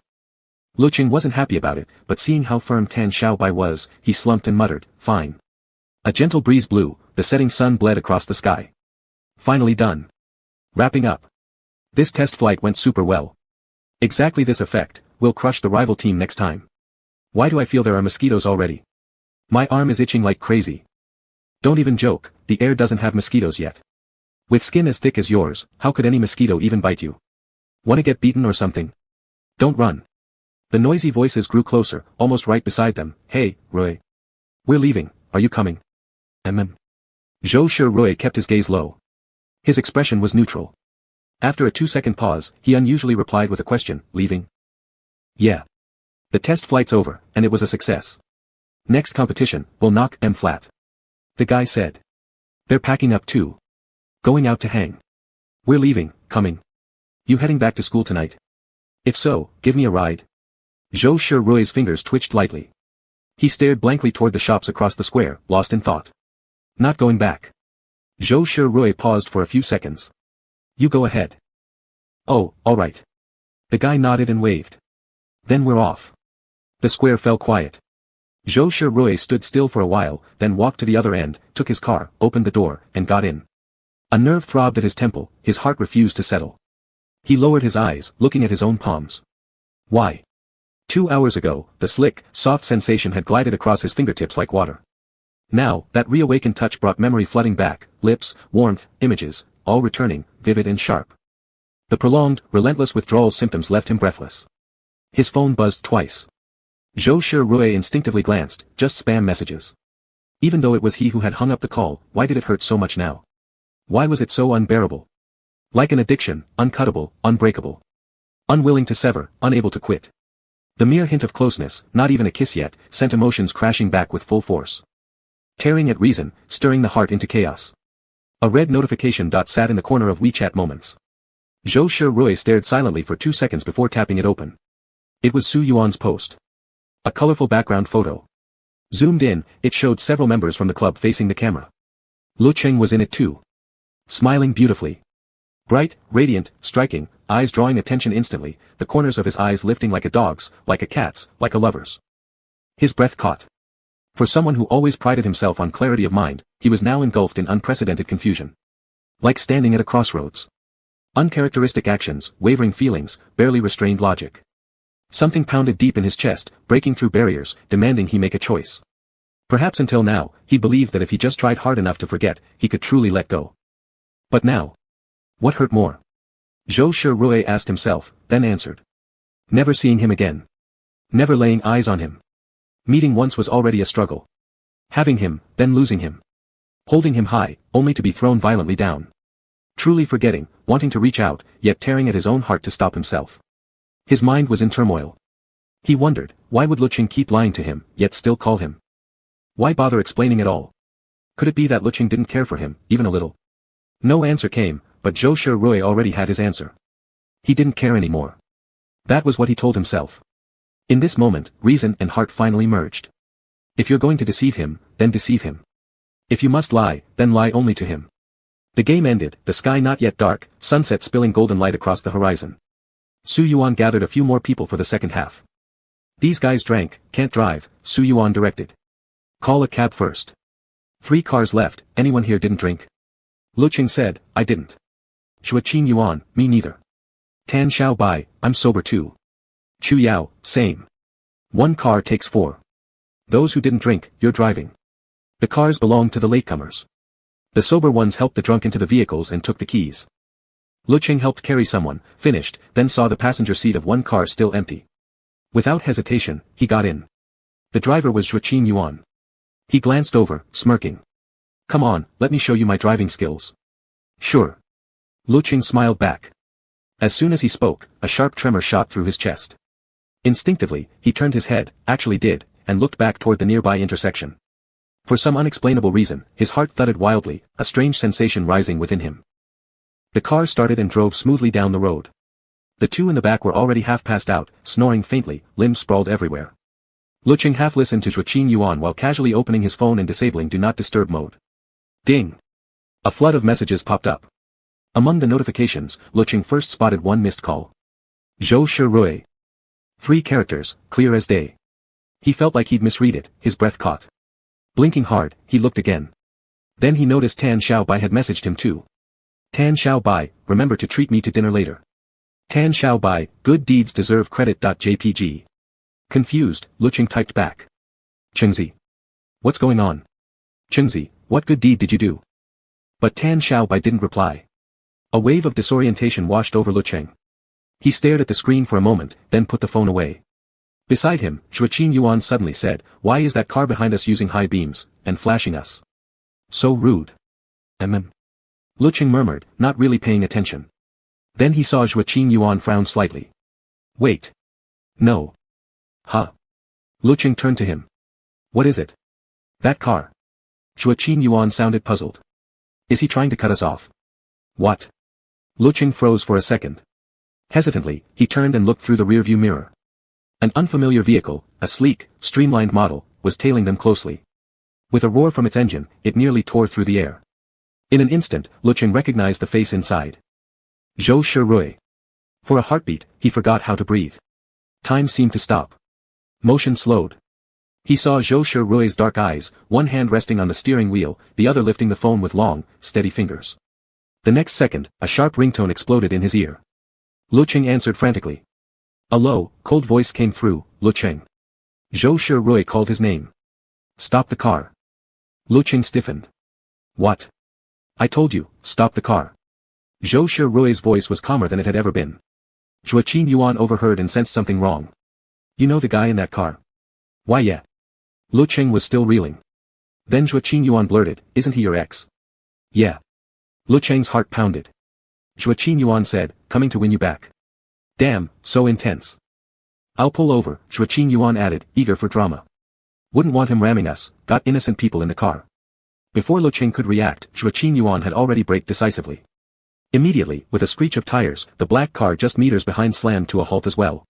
Lecheng wasn't happy about it, but seeing how firm Tan Xiaobai was, he slumped and muttered, fine. A gentle breeze blew, the setting sun bled across the sky. Finally done. Wrapping up. This test flight went super well. Exactly this effect, we'll crush the rival team next time. Why do I feel there are mosquitoes already? My arm is itching like crazy. Don't even joke, the air doesn't have mosquitoes yet. With skin as thick as yours, how could any mosquito even bite you? Want to get beaten or something? Don't run. The noisy voices grew closer, almost right beside them. Hey, Rui. We're leaving, are you coming? Zhou Shirui kept his gaze low. His expression was neutral. After a 2-second pause, he unusually replied with a question, leaving? Yeah. The test flight's over, and it was a success. Next competition, we'll knock 'em flat. The guy said. They're packing up too. Going out to hang. We're leaving, coming. You heading back to school tonight? If so, give me a ride. Zhou Shirui's fingers twitched lightly. He stared blankly toward the shops across the square, lost in thought. Not going back. Zhou Shirui paused for a few seconds. You go ahead. Oh, all right. The guy nodded and waved. Then we're off. The square fell quiet. Zhou Shirui stood still for a while, then walked to the other end, took his car, opened the door, and got in. A nerve throbbed at his temple, his heart refused to settle. He lowered his eyes, looking at his own palms. Why? 2 hours ago, the slick, soft sensation had glided across his fingertips like water. Now, that reawakened touch brought memory flooding back, lips, warmth, images, all returning, vivid and sharp. The prolonged, relentless withdrawal symptoms left him breathless. His phone buzzed twice. Zhou Shirui instinctively glanced, just spam messages. Even though it was he who had hung up the call, why did it hurt so much now? Why was it so unbearable? Like an addiction, uncuttable, unbreakable. Unwilling to sever, unable to quit. The mere hint of closeness, not even a kiss yet, sent emotions crashing back with full force. Tearing at reason, stirring the heart into chaos. A red notification dot sat in the corner of WeChat Moments. Zhou Shirui stared silently for 2 seconds before tapping it open. It was Su Yuan's post. A colorful background photo. Zoomed in, it showed several members from the club facing the camera. Lecheng was in it too. Smiling beautifully. Bright, radiant, striking, eyes drawing attention instantly, the corners of his eyes lifting like a dog's, like a cat's, like a lover's. His breath caught. For someone who always prided himself on clarity of mind, he was now engulfed in unprecedented confusion. Like standing at a crossroads. Uncharacteristic actions, wavering feelings, barely restrained logic. Something pounded deep in his chest, breaking through barriers, demanding he make a choice. Perhaps until now, he believed that if he just tried hard enough to forget, he could truly let go. But now? What hurt more? Zhou Shirui asked himself, then answered. Never seeing him again. Never laying eyes on him. Meeting once was already a struggle. Having him, then losing him. Holding him high, only to be thrown violently down. Truly forgetting, wanting to reach out, yet tearing at his own heart to stop himself. His mind was in turmoil. He wondered, why would Lecheng keep lying to him, yet still call him? Why bother explaining at all? Could it be that Lecheng didn't care for him, even a little? No answer came, but Zhou Shirui already had his answer. He didn't care anymore. That was what he told himself. In this moment, reason and heart finally merged. If you're going to deceive him, then deceive him. If you must lie, then lie only to him. The game ended, the sky not yet dark, sunset spilling golden light across the horizon. Su Yuan gathered a few more people for the second half. These guys drank, can't drive, Su Yuan directed. Call a cab first. 3 cars left, anyone here didn't drink? Lecheng said, I didn't. Shuaqin Yuan, me neither. Tan Xiao Bai, I'm sober too. Chu Yao, same. 1 car takes 4. Those who didn't drink, you're driving. The cars belonged to the latecomers. The sober ones helped the drunk into the vehicles and took the keys. Lecheng helped carry someone, finished, then saw the passenger seat of 1 car still empty. Without hesitation, he got in. The driver was Shuaqin Yuan. He glanced over, smirking. Come on, let me show you my driving skills. Sure. Lecheng smiled back. As soon as he spoke, a sharp tremor shot through his chest. Instinctively, he turned his head, actually did, and looked back toward the nearby intersection. For some unexplainable reason, his heart thudded wildly, a strange sensation rising within him. The car started and drove smoothly down the road. The 2 in the back were already half passed out, snoring faintly, limbs sprawled everywhere. Lecheng half listened to Shuaqin Yuan while casually opening his phone and disabling Do Not Disturb mode. Ding! A flood of messages popped up. Among the notifications, Lecheng first spotted 1 missed call. Zhou Shirui. 3 characters, clear as day. He felt like he'd misread it, his breath caught. Blinking hard, he looked again. Then he noticed Tan Xiao Bai had messaged him too. Tan Xiao Bai, remember to treat me to dinner later. Tan Xiao Bai, good deeds deserve credit. JPG. Confused, Lecheng typed back. Chengzi. What's going on? Chengzi, what good deed did you do? But Tan Xiao Bai didn't reply. A wave of disorientation washed over Lecheng. He stared at the screen for a moment, then put the phone away. Beside him, Shuaqin Yuan suddenly said, why is that car behind us using high beams, and flashing us? So rude. Lecheng murmured, not really paying attention. Then he saw Shuaqin Yuan frown slightly. Wait. No. Huh. Lecheng turned to him. What is it? That car. Shuaqin Yuan sounded puzzled. Is he trying to cut us off? What? Lecheng froze for a second. Hesitantly, he turned and looked through the rearview mirror. An unfamiliar vehicle, a sleek, streamlined model, was tailing them closely. With a roar from its engine, it nearly tore through the air. In an instant, Lecheng recognized the face inside. Zhou Shirui. For a heartbeat, he forgot how to breathe. Time seemed to stop. Motion slowed. He saw Zhou Shirui's dark eyes, one hand resting on the steering wheel, the other lifting the phone with long, steady fingers. The next second, a sharp ringtone exploded in his ear. Lecheng answered frantically. A low, cold voice came through, Lecheng. Zhou Shirui called his name. Stop the car. Lecheng stiffened. What? I told you, stop the car. Zhou Shirui's voice was calmer than it had ever been. Zhuoqin Yuan overheard and sensed something wrong. You know the guy in that car? Why yeah. Lecheng was still reeling. Then Zhuoqin Yuan blurted, isn't he your ex? Yeah. Lecheng's heart pounded. Zhuoqin Yuan said, coming to win you back. Damn, so intense. I'll pull over, Zhuoqin Yuan added, eager for drama. Wouldn't want him ramming us, got innocent people in the car. Before Lecheng could react, Zhuoqin Yuan had already braked decisively. Immediately, with a screech of tires, the black car just meters behind slammed to a halt as well.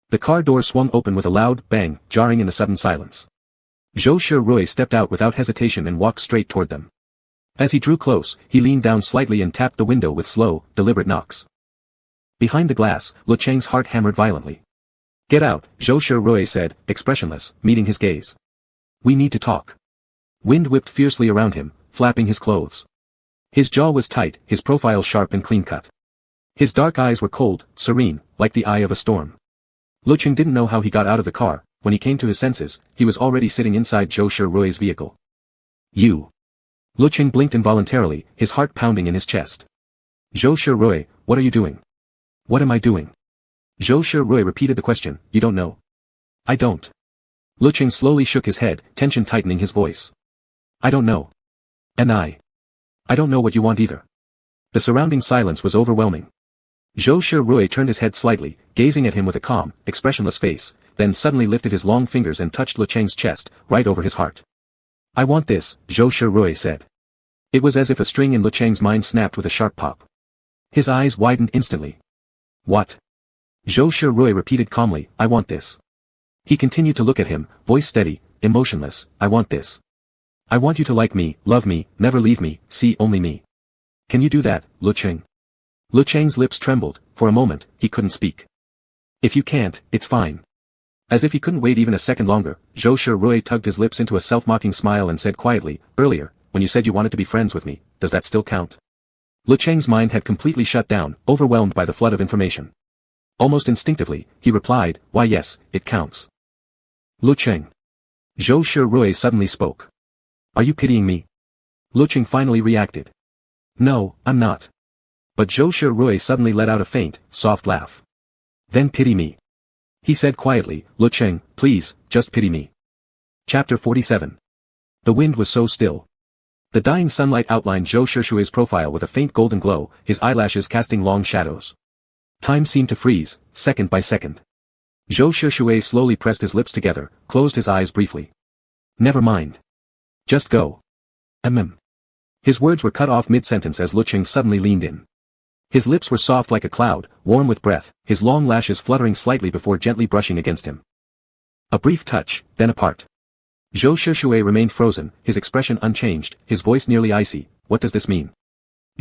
The car door swung open with a loud bang, jarring in the sudden silence. Zhou Shirui stepped out without hesitation and walked straight toward them. As he drew close, he leaned down slightly and tapped the window with slow, deliberate knocks. Behind the glass, Lecheng's heart hammered violently. Get out, Zhou Shirui said, expressionless, meeting his gaze. We need to talk. Wind whipped fiercely around him, flapping his clothes. His jaw was tight, his profile sharp and clean-cut. His dark eyes were cold, serene, like the eye of a storm. Lecheng didn't know how he got out of the car. When he came to his senses, he was already sitting inside Zhou Shirui's vehicle. You. Lecheng blinked involuntarily, his heart pounding in his chest. Zhou Shirui, what are you doing? What am I doing? Zhou Shirui repeated the question, you don't know? I don't. Lecheng slowly shook his head, tension tightening his voice. I don't know. And I don't know what you want either. The surrounding silence was overwhelming. Zhou Shirui turned his head slightly, gazing at him with a calm, expressionless face, then suddenly lifted his long fingers and touched Lecheng's chest, right over his heart. I want this, Zhou Shirui said. It was as if a string in Lecheng's mind snapped with a sharp pop. His eyes widened instantly. What? Zhou Shirui repeated calmly, I want this. He continued to look at him, voice steady, emotionless, I want this. I want you to like me, love me, never leave me, see only me. Can you do that, Lecheng? Lecheng's lips trembled, for a moment, he couldn't speak. If you can't, it's fine. As if he couldn't wait even a second longer, Zhou Shirui tugged his lips into a self-mocking smile and said quietly, earlier, when you said you wanted to be friends with me, does that still count? Lecheng's mind had completely shut down, overwhelmed by the flood of information. Almost instinctively, he replied, why yes, it counts. Lecheng. Zhou Shirui suddenly spoke. Are you pitying me? Lecheng finally reacted. No, I'm not. But Zhou Shirui suddenly let out a faint, soft laugh. Then pity me. He said quietly, Lecheng, please, just pity me. Chapter 47. The wind was so still. The dying sunlight outlined Zhou Shirui profile with a faint golden glow, his eyelashes casting long shadows. Time seemed to freeze, second by second. Zhou Shirui slowly pressed his lips together, closed his eyes briefly. Never mind. Just go. His words were cut off mid-sentence as Lecheng suddenly leaned in. His lips were soft like a cloud, warm with breath, his long lashes fluttering slightly before gently brushing against him. A brief touch, then apart. Zhou Shirui remained frozen, his expression unchanged, his voice nearly icy. What does this mean?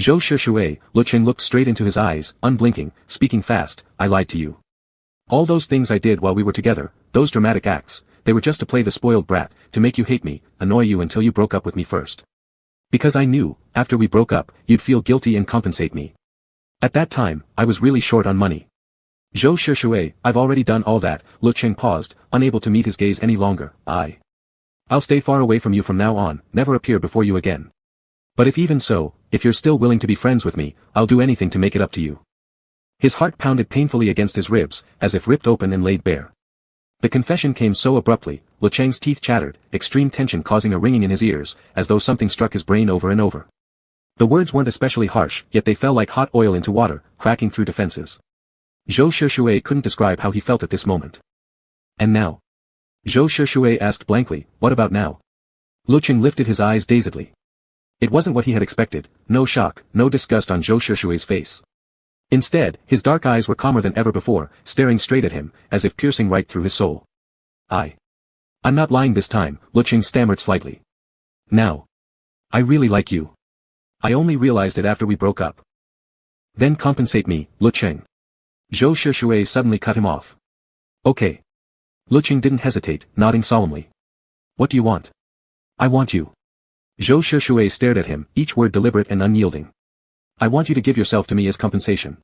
Zhou Shirui, Lecheng looked straight into his eyes, unblinking, speaking fast, I lied to you. All those things I did while we were together, those dramatic acts, they were just to play the spoiled brat, to make you hate me, annoy you until you broke up with me first. Because I knew, after we broke up, you'd feel guilty and compensate me. At that time, I was really short on money. Zhou Shirui, I've already done all that. Lecheng paused, unable to meet his gaze any longer. I'll stay far away from you from now on, never appear before you again. But if even so, if you're still willing to be friends with me, I'll do anything to make it up to you. His heart pounded painfully against his ribs, as if ripped open and laid bare. The confession came so abruptly, Lecheng's teeth chattered, extreme tension causing a ringing in his ears, as though something struck his brain over and over. The words weren't especially harsh, yet they fell like hot oil into water, cracking through defenses. Zhou Shirui couldn't describe how he felt at this moment. And now? Zhou Shirui asked blankly, what about now? Lecheng lifted his eyes dazedly. It wasn't what he had expected, no shock, no disgust on Zhou Shishui's face. Instead, his dark eyes were calmer than ever before, staring straight at him, as if piercing right through his soul. I'm not lying this time, Lecheng stammered slightly. Now. I really like you. I only realized it after we broke up. Then compensate me, Lecheng. Zhou Shishui suddenly cut him off. Okay. Lecheng didn't hesitate, nodding solemnly. What do you want? I want you. Zhou Shishui stared at him, each word deliberate and unyielding. I want you to give yourself to me as compensation.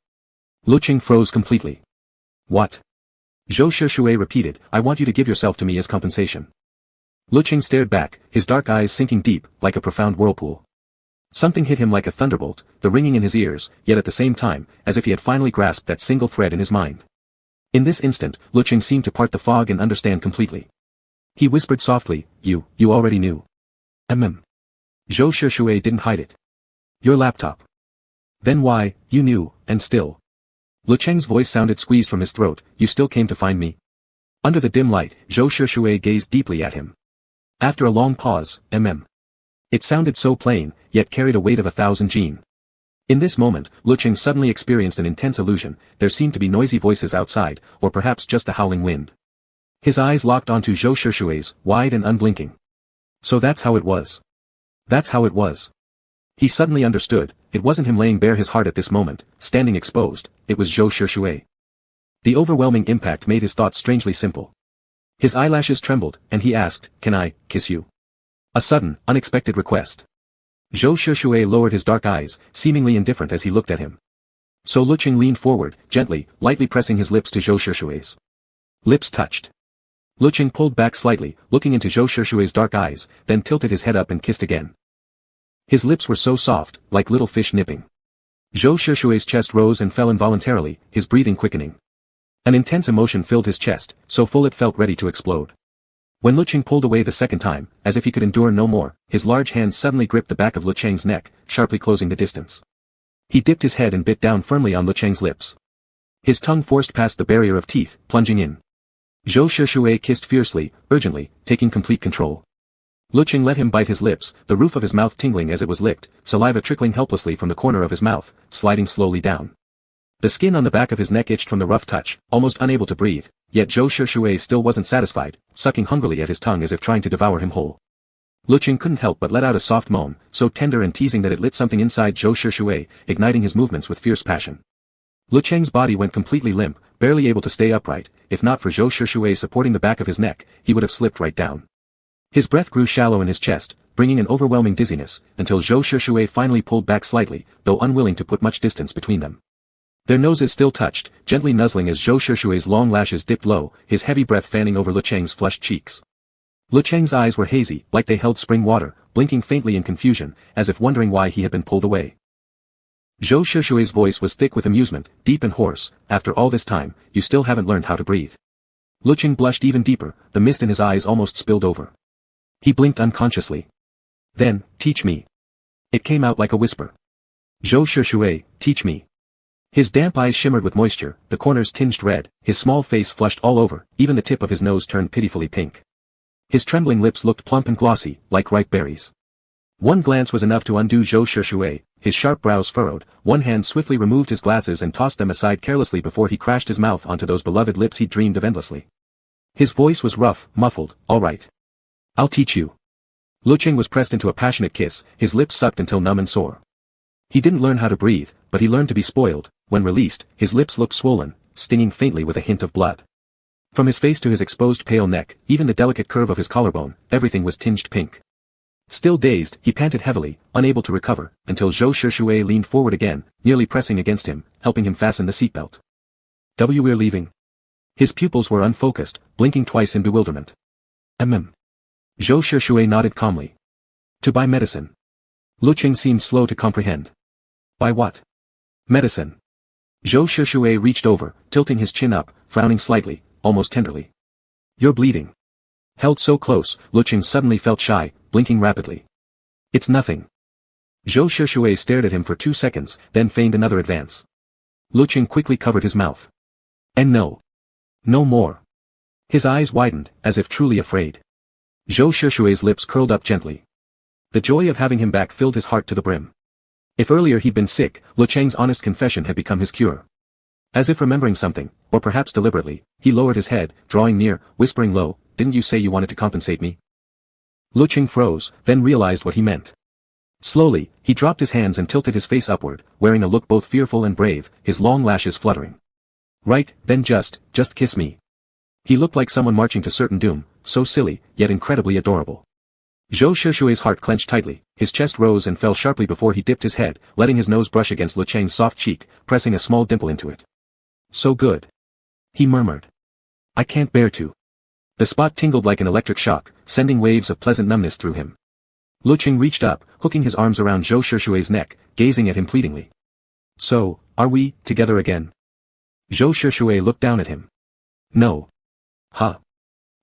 Lecheng froze completely. What? Zhou Shishui repeated, I want you to give yourself to me as compensation. Lecheng stared back, his dark eyes sinking deep, like a profound whirlpool. Something hit him like a thunderbolt, the ringing in his ears, yet at the same time, as if he had finally grasped that single thread in his mind. In this instant, Lecheng seemed to part the fog and understand completely. He whispered softly, you already knew. Zhou Shishui didn't hide it. Your laptop. Then why, you knew, and still. Lecheng's voice sounded squeezed from his throat, you still came to find me? Under the dim light, Zhou Shishui gazed deeply at him. After a long pause, It sounded so plain, yet carried a weight of 1,000 jin. In this moment, Lecheng suddenly experienced an intense illusion, there seemed to be noisy voices outside, or perhaps just the howling wind. His eyes locked onto Zhou Shishui's, wide and unblinking. So that's how it was. That's how it was. He suddenly understood, it wasn't him laying bare his heart at this moment, standing exposed, it was Zhou Shishui. The overwhelming impact made his thoughts strangely simple. His eyelashes trembled, and he asked, can I kiss you? A sudden, unexpected request. Zhou Shishui lowered his dark eyes, seemingly indifferent as he looked at him. So Lecheng leaned forward, gently, lightly pressing his lips to Zhou Shishui's. Lips touched. Lecheng pulled back slightly, looking into Zhou Shishui's dark eyes, then tilted his head up and kissed again. His lips were so soft, like little fish nipping. Zhou Shishui's chest rose and fell involuntarily, his breathing quickening. An intense emotion filled his chest, so full it felt ready to explode. When Lecheng pulled away the second time, as if he could endure no more, his large hand suddenly gripped the back of Lecheng's neck, sharply closing the distance. He dipped his head and bit down firmly on Lecheng's lips. His tongue forced past the barrier of teeth, plunging in. Zhou Shishui kissed fiercely, urgently, taking complete control. Lecheng let him bite his lips, the roof of his mouth tingling as it was licked, saliva trickling helplessly from the corner of his mouth, sliding slowly down. The skin on the back of his neck itched from the rough touch, almost unable to breathe, yet Zhou Shishui still wasn't satisfied, sucking hungrily at his tongue as if trying to devour him whole. Lecheng couldn't help but let out a soft moan, so tender and teasing that it lit something inside Zhou Shishui, igniting his movements with fierce passion. Lecheng's body went completely limp, barely able to stay upright, if not for Zhou Shishui supporting the back of his neck, he would have slipped right down. His breath grew shallow in his chest, bringing an overwhelming dizziness, until Zhou Shishui finally pulled back slightly, though unwilling to put much distance between them. Their noses still touched, gently nuzzling as Zhou Shishui's long lashes dipped low, his heavy breath fanning over Lecheng's flushed cheeks. Lecheng's eyes were hazy, like they held spring water, blinking faintly in confusion, as if wondering why he had been pulled away. Zhou Shishui's voice was thick with amusement, deep and hoarse, after all this time, you still haven't learned how to breathe. Lecheng blushed even deeper, the mist in his eyes almost spilled over. He blinked unconsciously. Then, teach me. It came out like a whisper. Zhou Shishui, teach me. His damp eyes shimmered with moisture, the corners tinged red, his small face flushed all over, even the tip of his nose turned pitifully pink. His trembling lips looked plump and glossy, like ripe berries. One glance was enough to undo Zhou Shishui, his sharp brows furrowed, one hand swiftly removed his glasses and tossed them aside carelessly before he crashed his mouth onto those beloved lips he'd dreamed of endlessly. His voice was rough, muffled, all right. I'll teach you. Lecheng was pressed into a passionate kiss, his lips sucked until numb and sore. He didn't learn how to breathe, but he learned to be spoiled. When released, his lips looked swollen, stinging faintly with a hint of blood. From his face to his exposed pale neck, even the delicate curve of his collarbone, everything was tinged pink. Still dazed, he panted heavily, unable to recover, until Zhou Shishui leaned forward again, nearly pressing against him, helping him fasten the seatbelt. We're leaving. His pupils were unfocused, blinking twice in bewilderment. Zhou Shishui nodded calmly. To buy medicine. Lecheng seemed slow to comprehend. Buy what? Medicine. Zhou Shishui reached over, tilting his chin up, frowning slightly, almost tenderly. You're bleeding. Held so close, Lecheng suddenly felt shy, blinking rapidly. It's nothing. Zhou Shishui stared at him for 2 seconds, then feigned another advance. Lecheng quickly covered his mouth. And no. No more. His eyes widened, as if truly afraid. Zhou Shishui's lips curled up gently. The joy of having him back filled his heart to the brim. If earlier he'd been sick, Lecheng's honest confession had become his cure. As if remembering something, or perhaps deliberately, he lowered his head, drawing near, whispering low, "Didn't you say you wanted to compensate me?" Lecheng froze, then realized what he meant. Slowly, he dropped his hands and tilted his face upward, wearing a look both fearful and brave, his long lashes fluttering. "Right, then just kiss me." He looked like someone marching to certain doom, so silly, yet incredibly adorable. Zhou Shishui's heart clenched tightly, his chest rose and fell sharply before he dipped his head, letting his nose brush against Lecheng's soft cheek, pressing a small dimple into it. "So good," he murmured. "I can't bear to." The spot tingled like an electric shock, sending waves of pleasant numbness through him. Lecheng reached up, hooking his arms around Zhou Shishui's neck, gazing at him pleadingly. "So, are we together again?" Zhou Shishui looked down at him. "No." "Huh?"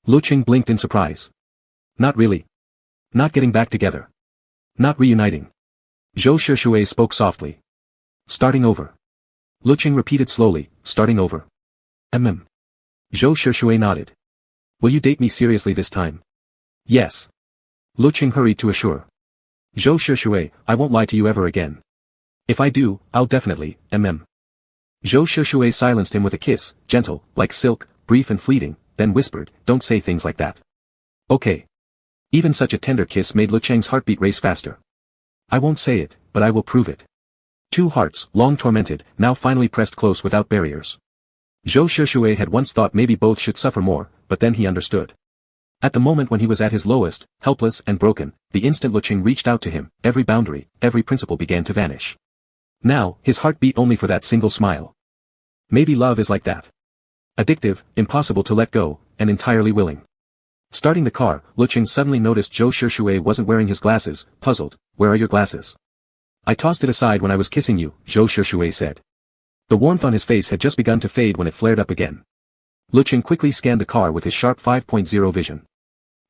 Lecheng blinked in surprise. "Not really. Not getting back together. Not reuniting." Zhou Shishui spoke softly. "Starting over." Lecheng repeated slowly, "Starting over." Zhou Shishui nodded. "Will you date me seriously this time?" "Yes." Lecheng hurried to assure. "Zhou Shishui, I won't lie to you ever again. If I do, I'll definitely, Zhou Shishui silenced him with a kiss, gentle, like silk, brief and fleeting, then whispered, "Don't say things like that." "Okay." Even such a tender kiss made Lecheng's heartbeat race faster. "I won't say it, but I will prove it." Two hearts, long tormented, now finally pressed close without barriers. Zhou Shishui had once thought maybe both should suffer more, but then he understood. At the moment when he was at his lowest, helpless and broken, the instant Lecheng reached out to him, every boundary, every principle began to vanish. Now, his heart beat only for that single smile. Maybe love is like that. Addictive, impossible to let go, and entirely willing. Starting the car, Lecheng suddenly noticed Zhou Shishui wasn't wearing his glasses, puzzled. "Where are your glasses?" "I tossed it aside when I was kissing you," Zhou Shishui said. The warmth on his face had just begun to fade when it flared up again. Lecheng quickly scanned the car with his sharp 5.0 vision.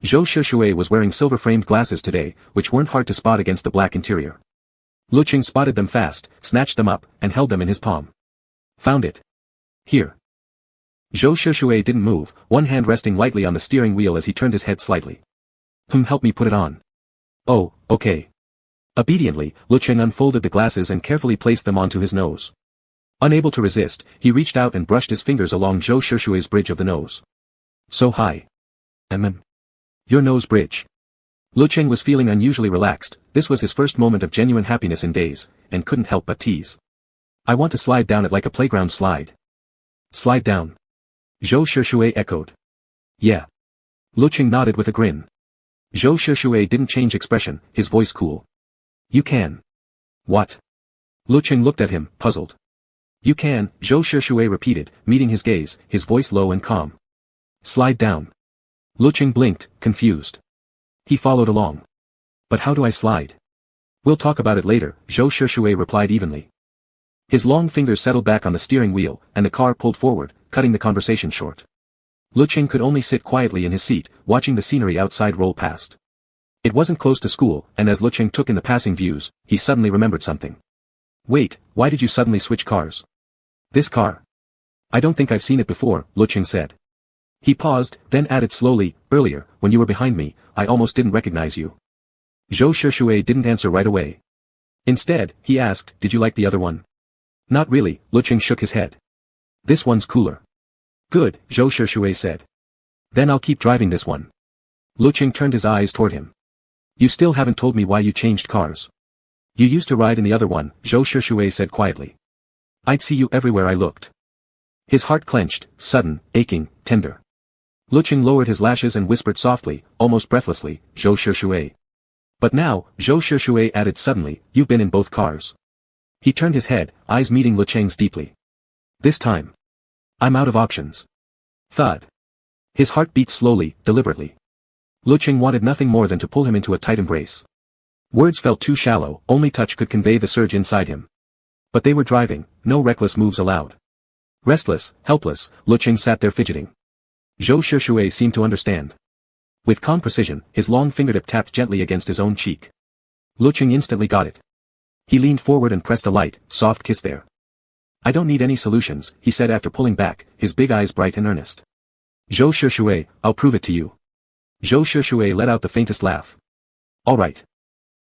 Zhou Shishui was wearing silver-framed glasses today, which weren't hard to spot against the black interior. Lecheng spotted them fast, snatched them up, and held them in his palm. "Found it. Here." Zhou Shishui didn't move, one hand resting lightly on the steering wheel as he turned his head slightly. Help me put it on." "Oh, okay." Obediently, Lecheng unfolded the glasses and carefully placed them onto his nose. Unable to resist, he reached out and brushed his fingers along Zhou Shishui's bridge of the nose. "So high. Your nose bridge." Lecheng was feeling unusually relaxed, this was his first moment of genuine happiness in days, and couldn't help but tease. "I want to slide down it like a playground slide." "Slide down?" Zhou Shishui echoed. "Yeah." Lecheng nodded with a grin. Zhou Shishui didn't change expression, his voice cool. "You can." "What?" Lecheng looked at him, puzzled. "You can," Zhou Shishui repeated, meeting his gaze, his voice low and calm. "Slide down." Lecheng blinked, confused. He followed along. "But how do I slide?" "We'll talk about it later," Zhou Shishui replied evenly. His long fingers settled back on the steering wheel, and the car pulled forward, cutting the conversation short. Lecheng could only sit quietly in his seat, watching the scenery outside roll past. It wasn't close to school, and as Lecheng took in the passing views, he suddenly remembered something. "Wait, why did you suddenly switch cars?" "This car? I don't think I've seen it before," Lecheng said. He paused, then added slowly, "Earlier, when you were behind me, I almost didn't recognize you." Zhou Shishui didn't answer right away. Instead, he asked, "Did you like the other one?" "Not really," Lecheng shook his head. "This one's cooler." "Good," Zhou Shishui said. "Then I'll keep driving this one." Lecheng turned his eyes toward him. "You still haven't told me why you changed cars." "You used to ride in the other one," Zhou Shishui said quietly. "I'd see you everywhere I looked." His heart clenched, sudden, aching, tender. Lecheng lowered his lashes and whispered softly, almost breathlessly, "Zhou Shishui." But now, Zhou Shishui added suddenly, "You've been in both cars." He turned his head, eyes meeting Lecheng's deeply. "This time. I'm out of options." Thud. His heart beat slowly, deliberately. Lecheng wanted nothing more than to pull him into a tight embrace. Words felt too shallow, only touch could convey the surge inside him. But they were driving, no reckless moves allowed. Restless, helpless, Lecheng sat there fidgeting. Zhou Shishui seemed to understand. With calm precision, his long fingertip tapped gently against his own cheek. Lecheng instantly got it. He leaned forward and pressed a light, soft kiss there. "I don't need any solutions," he said after pulling back, his big eyes bright and earnest. "Zhou Shishui, I'll prove it to you." Zhou Shishui let out the faintest laugh. "All right.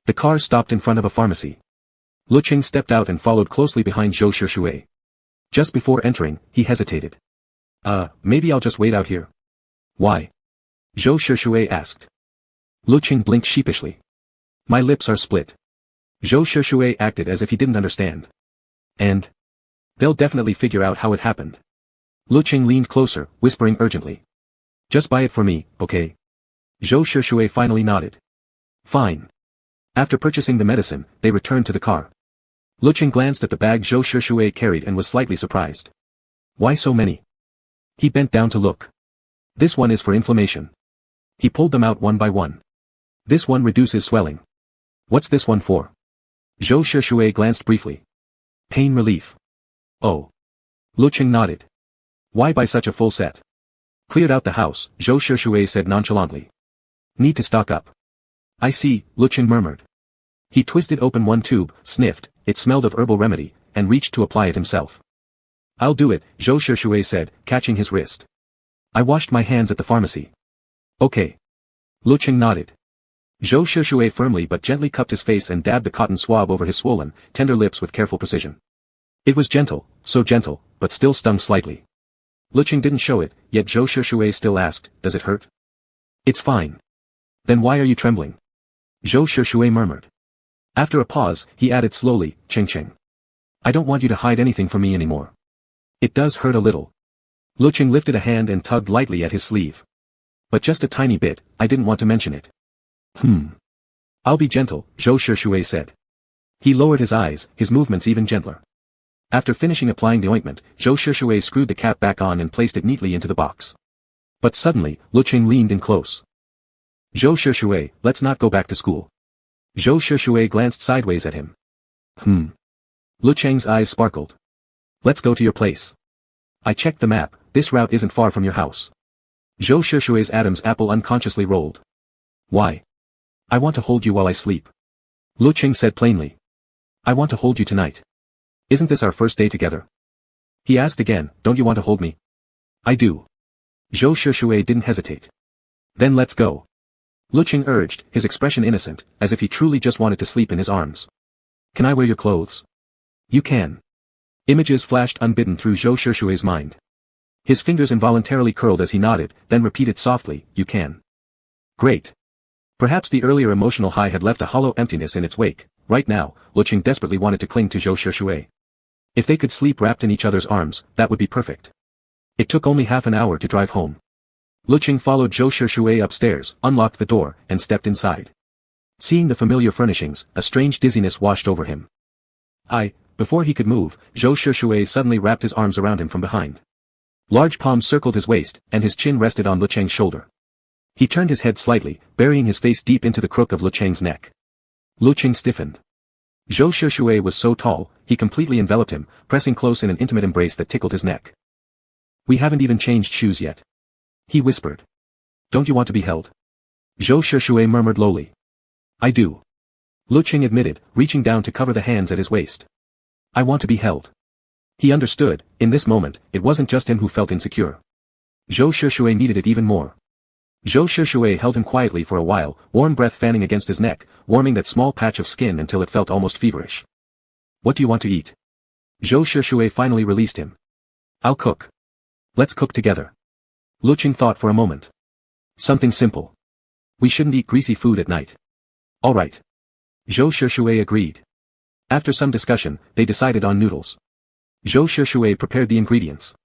The car stopped in front of a pharmacy. Lecheng stepped out and followed closely behind Zhou Shishui. Just before entering, he hesitated. Maybe I'll just wait out here. Why? Zhou Shishui asked. Lecheng blinked sheepishly. My lips are split. Zhou Shishui acted as if he didn't understand. And? They'll definitely figure out how it happened. Lecheng leaned closer, whispering urgently. Just buy it for me, okay? Zhou Shishui finally nodded. Fine. After purchasing the medicine, they returned to the car. Lecheng glanced at the bag Zhou Shishui carried and was slightly surprised. Why so many? He bent down to look. This one is for inflammation. He pulled them out one by one. This one reduces swelling. What's this one for? Zhou Shishui glanced briefly. Pain relief. Oh. Lecheng nodded. Why buy such a full set? Cleared out the house, Zhou Shishui said nonchalantly. Need to stock up. I see, Lecheng murmured. He twisted open one tube, sniffed, it smelled of herbal remedy, and reached to apply it himself. I'll do it, Zhou Shishui said, catching his wrist. I washed my hands at the pharmacy. Okay. Lecheng nodded. Zhou Shishui firmly but gently cupped his face and dabbed the cotton swab over his swollen, tender lips with careful precision. It was gentle, so gentle, but still stung slightly. Lecheng didn't show it, yet Zhou Shishui still asked, does it hurt? It's fine. Then why are you trembling? Zhou Shishui murmured. After a pause, he added slowly, Cheng. I don't want you to hide anything from me anymore. It does hurt a little. Lecheng lifted a hand and tugged lightly at his sleeve. But just a tiny bit, I didn't want to mention it. I'll be gentle, Zhou Shishui said. He lowered his eyes, his movements even gentler. After finishing applying the ointment, Zhou Shishui screwed the cap back on and placed it neatly into the box. But suddenly, Lecheng leaned in close. Zhou Shishui, let's not go back to school. Zhou Shishui glanced sideways at him. Lecheng's eyes sparkled. Let's go to your place. I checked the map, this route isn't far from your house. Zhou Shishui's Adam's apple unconsciously rolled. Why? I want to hold you while I sleep. Lecheng said plainly. I want to hold you tonight. Isn't this our first day together? He asked again, don't you want to hold me? I do. Zhou Shishui didn't hesitate. Then let's go. Lecheng urged, his expression innocent, as if he truly just wanted to sleep in his arms. Can I wear your clothes? You can. Images flashed unbidden through Zhou Shishui's mind. His fingers involuntarily curled as he nodded, then repeated softly, you can. Great. Perhaps the earlier emotional high had left a hollow emptiness in its wake. Right now, Lecheng desperately wanted to cling to Zhou Shishui. If they could sleep wrapped in each other's arms, that would be perfect. It took only half an hour to drive home. Lecheng followed Zhou Shishui upstairs, unlocked the door, and stepped inside. Seeing the familiar furnishings, a strange dizziness washed over him. Before he could move, Zhou Shishui suddenly wrapped his arms around him from behind. Large palms circled his waist, and his chin rested on Lecheng's shoulder. He turned his head slightly, burying his face deep into the crook of Lecheng's neck. Lecheng stiffened. Zhou Shishui was so tall, he completely enveloped him, pressing close in an intimate embrace that tickled his neck. We haven't even changed shoes yet. He whispered. Don't you want to be held? Zhou Shishui murmured lowly. I do. Lecheng admitted, reaching down to cover the hands at his waist. I want to be held. He understood, in this moment, it wasn't just him who felt insecure. Zhou Shishui needed it even more. Zhou Shishui held him quietly for a while, warm breath fanning against his neck, warming that small patch of skin until it felt almost feverish. What do you want to eat? Zhou Shishui finally released him. I'll cook. Let's cook together. Lecheng thought for a moment. Something simple. We shouldn't eat greasy food at night. All right. Zhou Shishui agreed. After some discussion, they decided on noodles. Zhou Shishui prepared the ingredients.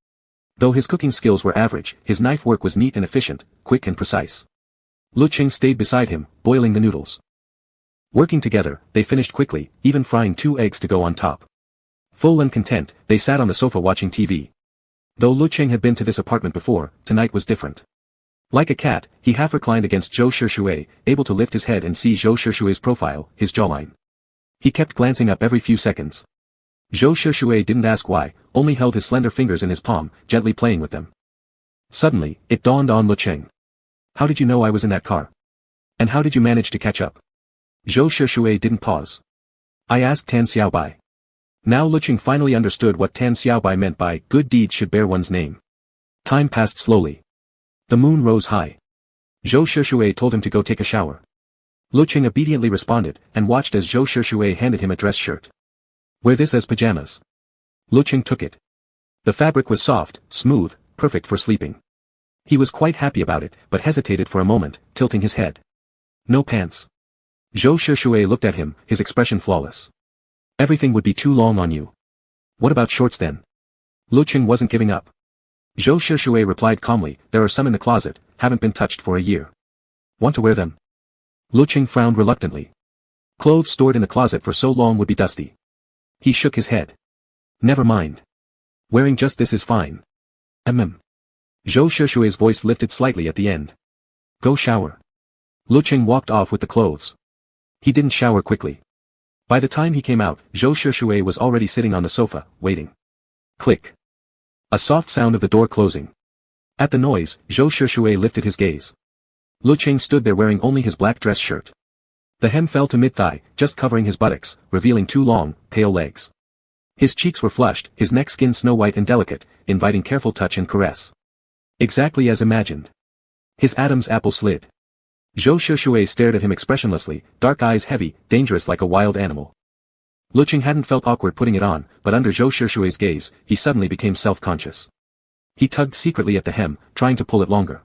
Though his cooking skills were average, his knife work was neat and efficient, quick and precise. Lecheng stayed beside him, boiling the noodles. Working together, they finished quickly, even frying 2 eggs to go on top. Full and content, they sat on the sofa watching TV. Though Lecheng had been to this apartment before, tonight was different. Like a cat, he half reclined against Zhou Shishui, able to lift his head and see Zhou Shishui's profile, his jawline. He kept glancing up every few seconds. Zhou Shishui didn't ask why, only held his slender fingers in his palm, gently playing with them. Suddenly, it dawned on Lecheng. How did you know I was in that car? And how did you manage to catch up? Zhou Shishui didn't pause. I asked Tan Xiaobai. Now Lecheng finally understood what Tan Xiaobai meant by good deeds should bear one's name. Time passed slowly. The moon rose high. Zhou Shishui told him to go take a shower. Lecheng obediently responded, and watched as Zhou Shishui handed him a dress shirt. Wear this as pajamas. Lecheng took it. The fabric was soft, smooth, perfect for sleeping. He was quite happy about it, but hesitated for a moment, tilting his head. No pants. Zhou Shishui looked at him, his expression flawless. Everything would be too long on you. What about shorts then? Lecheng wasn't giving up. Zhou Shishui replied calmly, there are some in the closet, haven't been touched for a year. Want to wear them? Lecheng frowned reluctantly. Clothes stored in the closet for so long would be dusty. He shook his head. Never mind. Wearing just this is fine. Zhou Shishui's voice lifted slightly at the end. Go shower. Lecheng walked off with the clothes. He didn't shower quickly. By the time he came out, Zhou Shishui was already sitting on the sofa, waiting. Click. A soft sound of the door closing. At the noise, Zhou Shishui lifted his gaze. Lecheng stood there wearing only his black dress shirt. The hem fell to mid-thigh, just covering his buttocks, revealing two long, pale legs. His cheeks were flushed, his neck skin snow-white and delicate, inviting careful touch and caress. Exactly as imagined. His Adam's apple slid. Zhou Shishui stared at him expressionlessly, dark eyes heavy, dangerous like a wild animal. Lecheng hadn't felt awkward putting it on, but under Zhou Shishui's gaze, he suddenly became self-conscious. He tugged secretly at the hem, trying to pull it longer.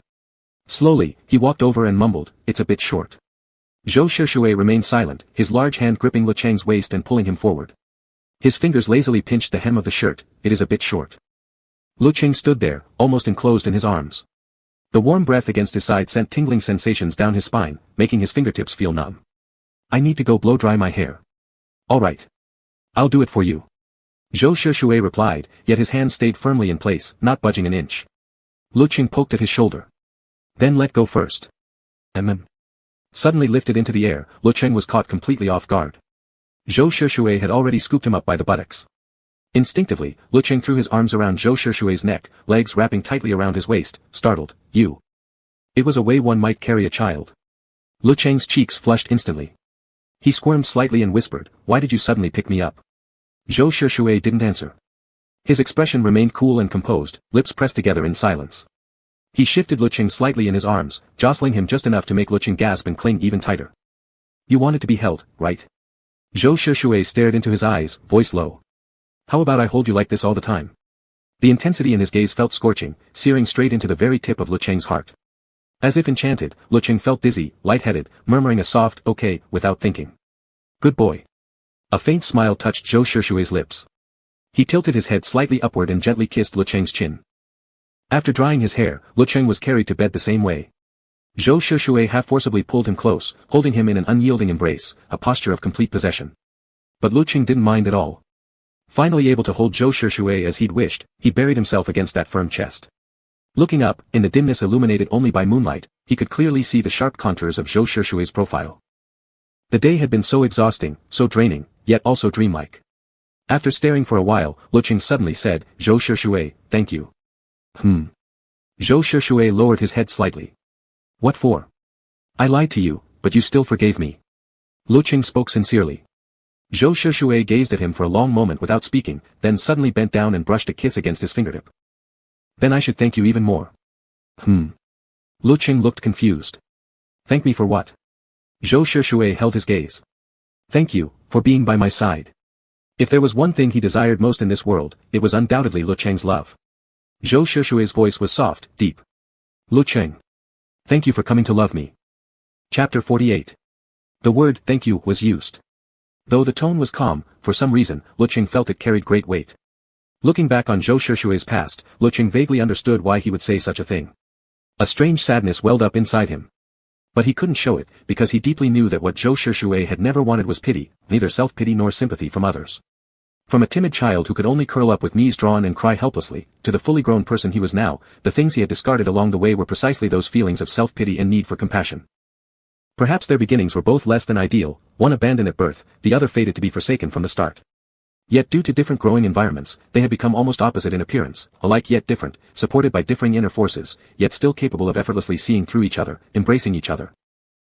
Slowly, he walked over and mumbled, it's a bit short. Zhou Shishui remained silent, his large hand gripping Lecheng's waist and pulling him forward. His fingers lazily pinched the hem of the shirt, it is a bit short. Lecheng stood there, almost enclosed in his arms. The warm breath against his side sent tingling sensations down his spine, making his fingertips feel numb. I need to go blow dry my hair. All right. I'll do it for you. Zhou Shishui replied, yet his hand stayed firmly in place, not budging an inch. Lecheng poked at his shoulder. Then let go first. Suddenly lifted into the air, Lecheng was caught completely off guard. Zhou Shishui had already scooped him up by the buttocks. Instinctively, Lecheng threw his arms around Zhou Shishui's neck, legs wrapping tightly around his waist, startled, you. It was a way one might carry a child. Lecheng's cheeks flushed instantly. He squirmed slightly and whispered, why did you suddenly pick me up? Zhou Shishui didn't answer. His expression remained cool and composed, lips pressed together in silence. He shifted Lecheng slightly in his arms, jostling him just enough to make Lecheng gasp and cling even tighter. You wanted to be held, right? Zhou Shishui stared into his eyes, voice low. How about I hold you like this all the time? The intensity in his gaze felt scorching, searing straight into the very tip of Lecheng's heart. As if enchanted, Lecheng felt dizzy, lightheaded, murmuring a soft, okay, without thinking. Good boy. A faint smile touched Zhou Shishui's lips. He tilted his head slightly upward and gently kissed Lecheng's chin. After drying his hair, Lecheng was carried to bed the same way. Zhou Shishui half-forcibly pulled him close, holding him in an unyielding embrace, a posture of complete possession. But Lecheng didn't mind at all. Finally able to hold Zhou Shishui as he'd wished, he buried himself against that firm chest. Looking up, in the dimness illuminated only by moonlight, he could clearly see the sharp contours of Zhou Shishui's profile. The day had been so exhausting, so draining, yet also dreamlike. After staring for a while, Lecheng suddenly said, Zhou Shishui, thank you. Zhou Shishui lowered his head slightly. What for? I lied to you, but you still forgave me. Lecheng spoke sincerely. Zhou Shishui gazed at him for a long moment without speaking, then suddenly bent down and brushed a kiss against his fingertip. Then I should thank you even more. Lecheng looked confused. Thank me for what? Zhou Shishui held his gaze. Thank you, for being by my side. If there was one thing he desired most in this world, it was undoubtedly Lecheng's love. Zhou Shishui's voice was soft, deep. Lecheng. Thank you for coming to love me. Chapter 48. The word thank you was used. Though the tone was calm, for some reason, Lecheng felt it carried great weight. Looking back on Zhou Shishui's past, Lecheng vaguely understood why he would say such a thing. A strange sadness welled up inside him. But he couldn't show it, because he deeply knew that what Zhou Shishui had never wanted was pity, neither self-pity nor sympathy from others. From a timid child who could only curl up with knees drawn and cry helplessly, to the fully grown person he was now, the things he had discarded along the way were precisely those feelings of self-pity and need for compassion. Perhaps their beginnings were both less than ideal, one abandoned at birth, the other fated to be forsaken from the start. Yet due to different growing environments, they had become almost opposite in appearance, alike yet different, supported by differing inner forces, yet still capable of effortlessly seeing through each other, embracing each other.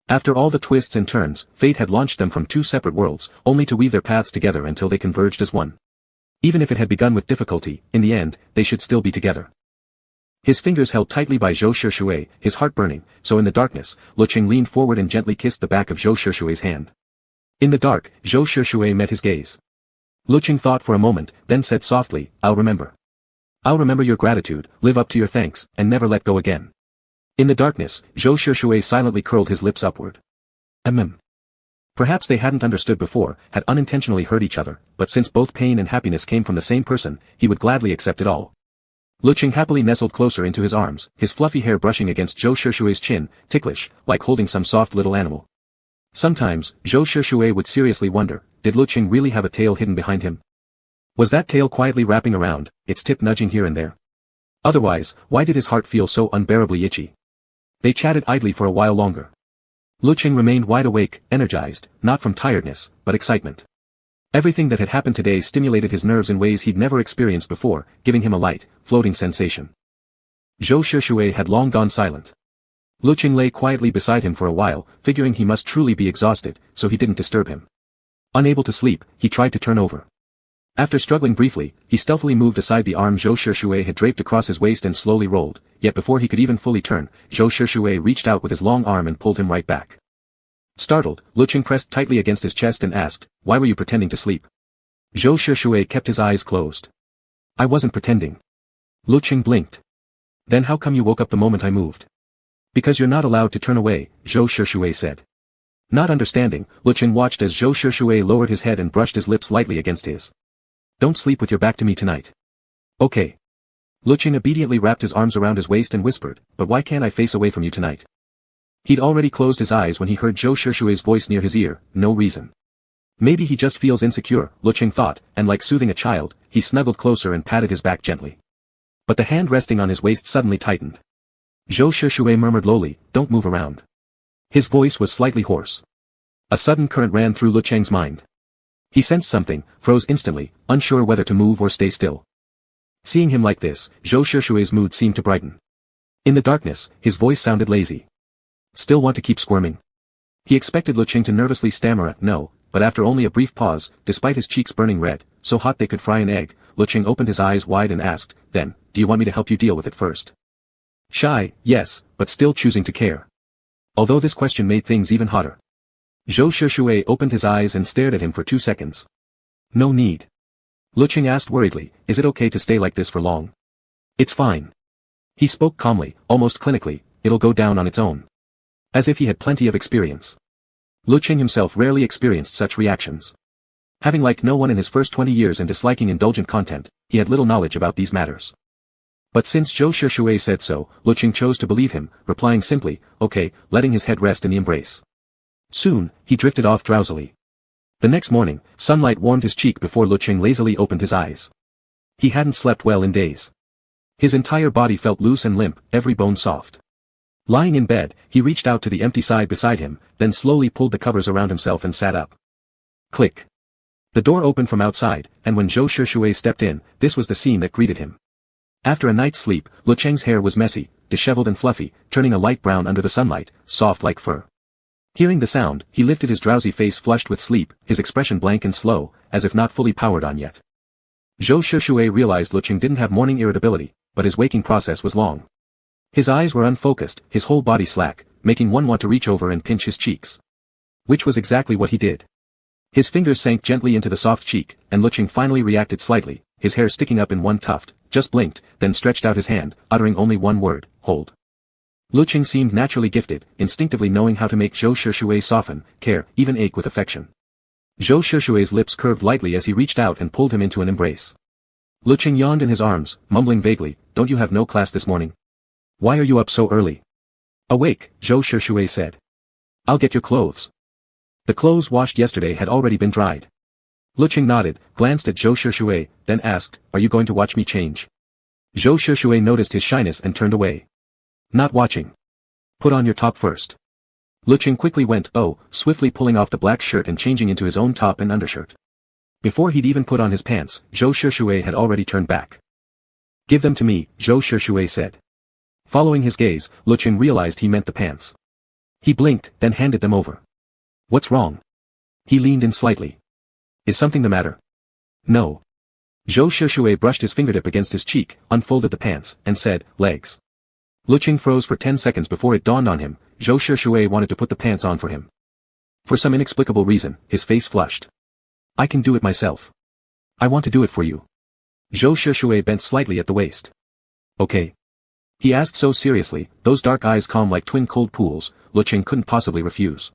After all the twists and turns, fate had launched them from two separate worlds, only to weave their paths together until they converged as one. Even if it had begun with difficulty, in the end, they should still be together. His fingers held tightly by Zhou Shishui, his heart burning, so in the darkness, Lecheng leaned forward and gently kissed the back of Zhou Shishui's hand. In the dark, Zhou Shishui met his gaze. Lecheng thought for a moment, then said softly, I'll remember. I'll remember your gratitude, live up to your thanks, and never let go again. In the darkness, Zhou Shishui silently curled his lips upward. Perhaps they hadn't understood before, had unintentionally hurt each other, but since both pain and happiness came from the same person, he would gladly accept it all. Lecheng happily nestled closer into his arms, his fluffy hair brushing against Zhou Shishui's chin, ticklish, like holding some soft little animal. Sometimes, Zhou Shishui would seriously wonder, did Lecheng really have a tail hidden behind him? Was that tail quietly wrapping around, its tip nudging here and there? Otherwise, why did his heart feel so unbearably itchy? They chatted idly for a while longer. Lecheng remained wide awake, energized, not from tiredness, but excitement. Everything that had happened today stimulated his nerves in ways he'd never experienced before, giving him a light, floating sensation. Zhou Shishui had long gone silent. Lecheng lay quietly beside him for a while, figuring he must truly be exhausted, so he didn't disturb him. Unable to sleep, he tried to turn over. After struggling briefly, he stealthily moved aside the arm Zhou Shishui had draped across his waist and slowly rolled, yet before he could even fully turn, Zhou Shishui reached out with his long arm and pulled him right back. Startled, Lecheng pressed tightly against his chest and asked, why were you pretending to sleep? Zhou Shishui kept his eyes closed. I wasn't pretending. Lecheng blinked. Then how come you woke up the moment I moved? Because you're not allowed to turn away, Zhou Shishui said. Not understanding, Lecheng watched as Zhou Shishui lowered his head and brushed his lips lightly against his. Don't sleep with your back to me tonight. Okay. Lecheng obediently wrapped his arms around his waist and whispered, but why can't I face away from you tonight? He'd already closed his eyes when he heard Zhou Shishui's voice near his ear, no reason. Maybe he just feels insecure, Lecheng thought, and like soothing a child, he snuggled closer and patted his back gently. But the hand resting on his waist suddenly tightened. Zhou Shishui murmured lowly, don't move around. His voice was slightly hoarse. A sudden current ran through Lecheng's mind. He sensed something, froze instantly, unsure whether to move or stay still. Seeing him like this, Zhou Shishui's mood seemed to brighten. In the darkness, his voice sounded lazy. Still want to keep squirming? He expected Lecheng to nervously stammer a no, but after only a brief pause, despite his cheeks burning red, so hot they could fry an egg, Lecheng opened his eyes wide and asked, then, do you want me to help you deal with it first? Shy, yes, but still choosing to care. Although this question made things even hotter. Zhou Shishui opened his eyes and stared at him for 2 seconds. No need. Lecheng asked worriedly, is it okay to stay like this for long? It's fine. He spoke calmly, almost clinically, it'll go down on its own. As if he had plenty of experience. Lecheng himself rarely experienced such reactions. Having liked no one in his first 20 years and disliking indulgent content, he had little knowledge about these matters. But since Zhou Shishui said so, Lecheng chose to believe him, replying simply, okay, letting his head rest in the embrace. Soon, he drifted off drowsily. The next morning, sunlight warmed his cheek before Lecheng lazily opened his eyes. He hadn't slept well in days. His entire body felt loose and limp, every bone soft. Lying in bed, he reached out to the empty side beside him, then slowly pulled the covers around himself and sat up. Click. The door opened from outside, and when Zhou Shishui stepped in, this was the scene that greeted him. After a night's sleep, Lecheng's hair was messy, disheveled and fluffy, turning a light brown under the sunlight, soft like fur. Hearing the sound, he lifted his drowsy face flushed with sleep, his expression blank and slow, as if not fully powered on yet. Zhou Shishui realized Lecheng didn't have morning irritability, but his waking process was long. His eyes were unfocused, his whole body slack, making one want to reach over and pinch his cheeks. Which was exactly what he did. His fingers sank gently into the soft cheek, and Lecheng finally reacted slightly, his hair sticking up in one tuft, just blinked, then stretched out his hand, uttering only one word, hold. Lecheng seemed naturally gifted, instinctively knowing how to make Zhou Shishui soften, care, even ache with affection. Zhou Shishui's lips curved lightly as he reached out and pulled him into an embrace. Lecheng yawned in his arms, mumbling vaguely, don't you have no class this morning? Why are you up so early? Awake, Zhou Shishui said. I'll get your clothes. The clothes washed yesterday had already been dried. Lecheng nodded, glanced at Zhou Shishui, then asked, are you going to watch me change? Zhou Shishui noticed his shyness and turned away. Not watching. Put on your top first. Lecheng quickly went, swiftly pulling off the black shirt and changing into his own top and undershirt. Before he'd even put on his pants, Zhou Shishui had already turned back. Give them to me, Zhou Shishui said. Following his gaze, Lecheng realized he meant the pants. He blinked, then handed them over. What's wrong? He leaned in slightly. Is something the matter? No. Zhou Shushui brushed his fingertip against his cheek, unfolded the pants, and said, legs. Lecheng froze for 10 seconds before it dawned on him, Zhou Shushui wanted to put the pants on for him. For some inexplicable reason, his face flushed. I can do it myself. I want to do it for you. Zhou Shushui bent slightly at the waist. Okay. He asked so seriously, those dark eyes calm like twin cold pools, Lecheng couldn't possibly refuse.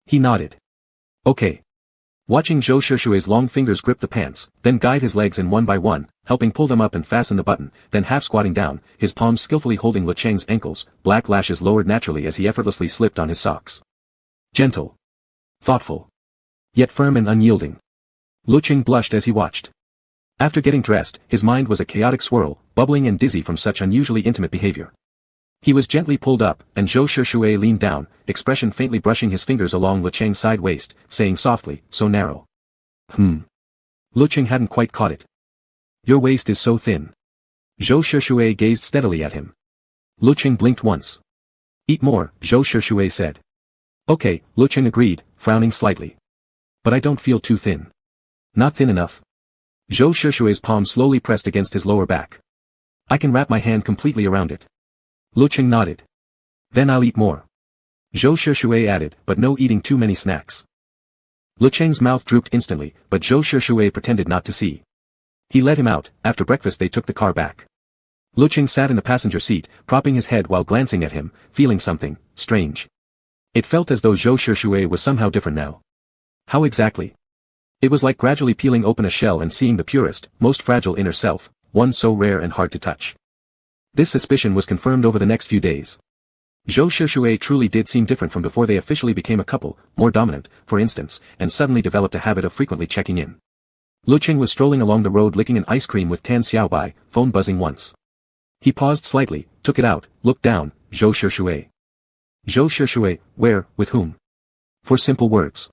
He nodded. Okay. Watching Zhou Shushui's long fingers grip the pants, then guide his legs in one by one, helping pull them up and fasten the button, then half squatting down, his palms skillfully holding Lecheng's ankles, black lashes lowered naturally as he effortlessly slipped on his socks. Gentle. Thoughtful. Yet firm and unyielding. Lecheng blushed as he watched. After getting dressed, his mind was a chaotic swirl, bubbling and dizzy from such unusually intimate behavior. He was gently pulled up, and Zhou Shushui leaned down, expression faintly brushing his fingers along Lecheng's side waist, saying softly, so narrow. Lecheng hadn't quite caught it. Your waist is so thin. Zhou Shushui gazed steadily at him. Lecheng blinked once. Eat more, Zhou Shushui said. Okay, Lecheng agreed, frowning slightly. But I don't feel too thin. Not thin enough. Zhou Shushui's palm slowly pressed against his lower back. I can wrap my hand completely around it. Lecheng nodded. Then I'll eat more. Zhou Shushui added, but no eating too many snacks. Lecheng's mouth drooped instantly, but Zhou Shushui pretended not to see. He let him out. After breakfast they took the car back. Lecheng sat in the passenger seat, propping his head while glancing at him, feeling something strange. It felt as though Zhou Shushui was somehow different now. How exactly? It was like gradually peeling open a shell and seeing the purest, most fragile inner self, one so rare and hard to touch. This suspicion was confirmed over the next few days. Zhou Shushui truly did seem different from before they officially became a couple, more dominant, for instance, and suddenly developed a habit of frequently checking in. Lecheng was strolling along the road licking an ice cream with Tan Xiaobai, phone buzzing once. He paused slightly, took it out, looked down, Zhou Shushui. Zhou Shushui, where, with whom? For simple words.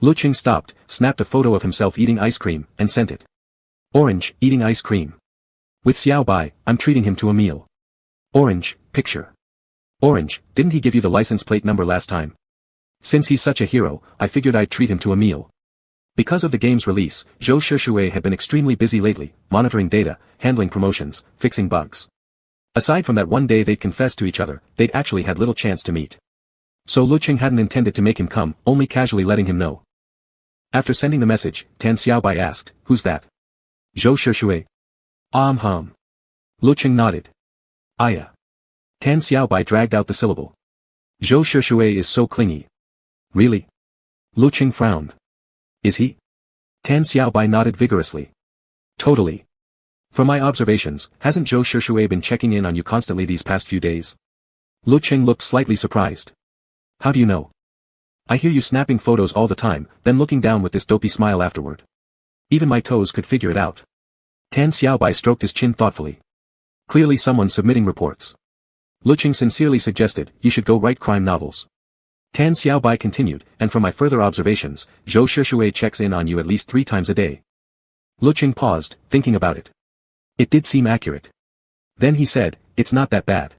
Lecheng stopped, snapped a photo of himself eating ice cream, and sent it. Orange, eating ice cream. With Xiaobai, I'm treating him to a meal. Orange, picture. Orange, didn't he give you the license plate number last time? Since he's such a hero, I figured I'd treat him to a meal. Because of the game's release, Zhou Shushui had been extremely busy lately, monitoring data, handling promotions, fixing bugs. Aside from that one day they'd confessed to each other, they'd actually had little chance to meet. So Lecheng hadn't intended to make him come, only casually letting him know. After sending the message, Tan Xiaobai asked, who's that? Zhou Shushui. Lecheng nodded. Aya. Tan Xiaobai dragged out the syllable. Zhou Shushui is so clingy. Really? Lecheng frowned. Is he? Tan Xiaobai nodded vigorously. Totally. From my observations, hasn't Zhou Shushui been checking in on you constantly these past few days? Lecheng looked slightly surprised. How do you know? I hear you snapping photos all the time, then looking down with this dopey smile afterward. Even my toes could figure it out. Tan Xiaobai stroked his chin thoughtfully. Clearly someone submitting reports. Lecheng sincerely suggested, you should go write crime novels. Tan Xiaobai continued, and from my further observations, Zhou Shushui checks in on you at least 3 times a day. Lecheng paused, thinking about it. It did seem accurate. Then he said, it's not that bad.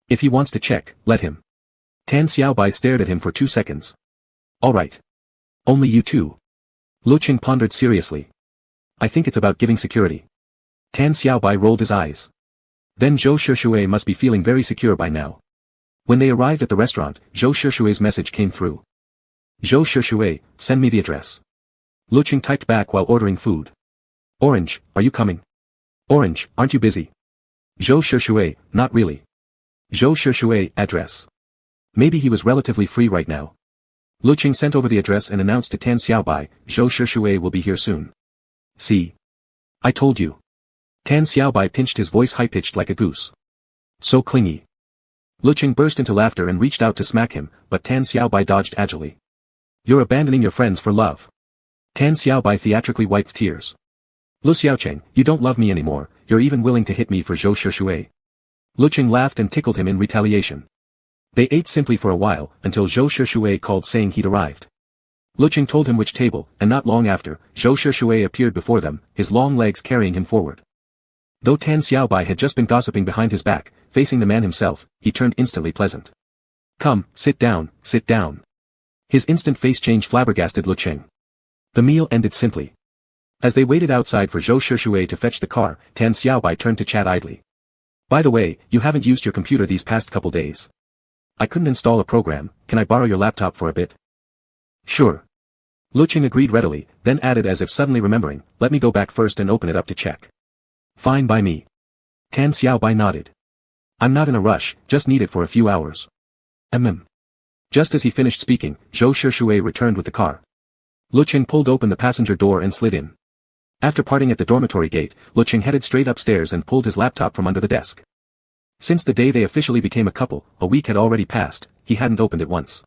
If he wants to check, let him. Tan Xiaobai stared at him for 2 seconds. Alright. Only you two. Lecheng pondered seriously. I think it's about giving security. Tan Xiaobai rolled his eyes. Then Zhou Shushui must be feeling very secure by now. When they arrived at the restaurant, Zhou Shushui's message came through. Zhou Shushui, send me the address. Lecheng typed back while ordering food. Orange, are you coming? Orange, aren't you busy? Zhou Shushui, not really. Zhou Shushui, address. Maybe he was relatively free right now. Lecheng sent over the address and announced to Tan Xiaobai, Zhou Shushui will be here soon. See? I told you. Tan Xiaobai pinched his voice high-pitched like a goose. So clingy. Lecheng burst into laughter and reached out to smack him, but Tan Xiaobai dodged agilely. You're abandoning your friends for love. Tan Xiaobai theatrically wiped tears. Lu Xiaocheng, you don't love me anymore, you're even willing to hit me for Zhou Shushui. Lecheng laughed and tickled him in retaliation. They ate simply for a while, until Zhou Shushui called saying he'd arrived. Lecheng told him which table, and not long after, Zhou Shushui appeared before them, his long legs carrying him forward. Though Tan Xiaobai had just been gossiping behind his back, facing the man himself, he turned instantly pleasant. Come, sit down, sit down. His instant face change flabbergasted Lecheng. The meal ended simply. As they waited outside for Zhou Shushui to fetch the car, Tan Xiaobai turned to chat idly. By the way, you haven't used your computer these past couple days. I couldn't install a program, can I borrow your laptop for a bit? Sure. Lecheng agreed readily, then added as if suddenly remembering, let me go back first and open it up to check. Fine by me. Tan Xiaobai nodded. I'm not in a rush, just need it for a few hours. Just as he finished speaking, Zhou Shushui returned with the car. Lecheng pulled open the passenger door and slid in. After parting at the dormitory gate, Lecheng headed straight upstairs and pulled his laptop from under the desk. Since the day they officially became a couple, a week had already passed, he hadn't opened it once.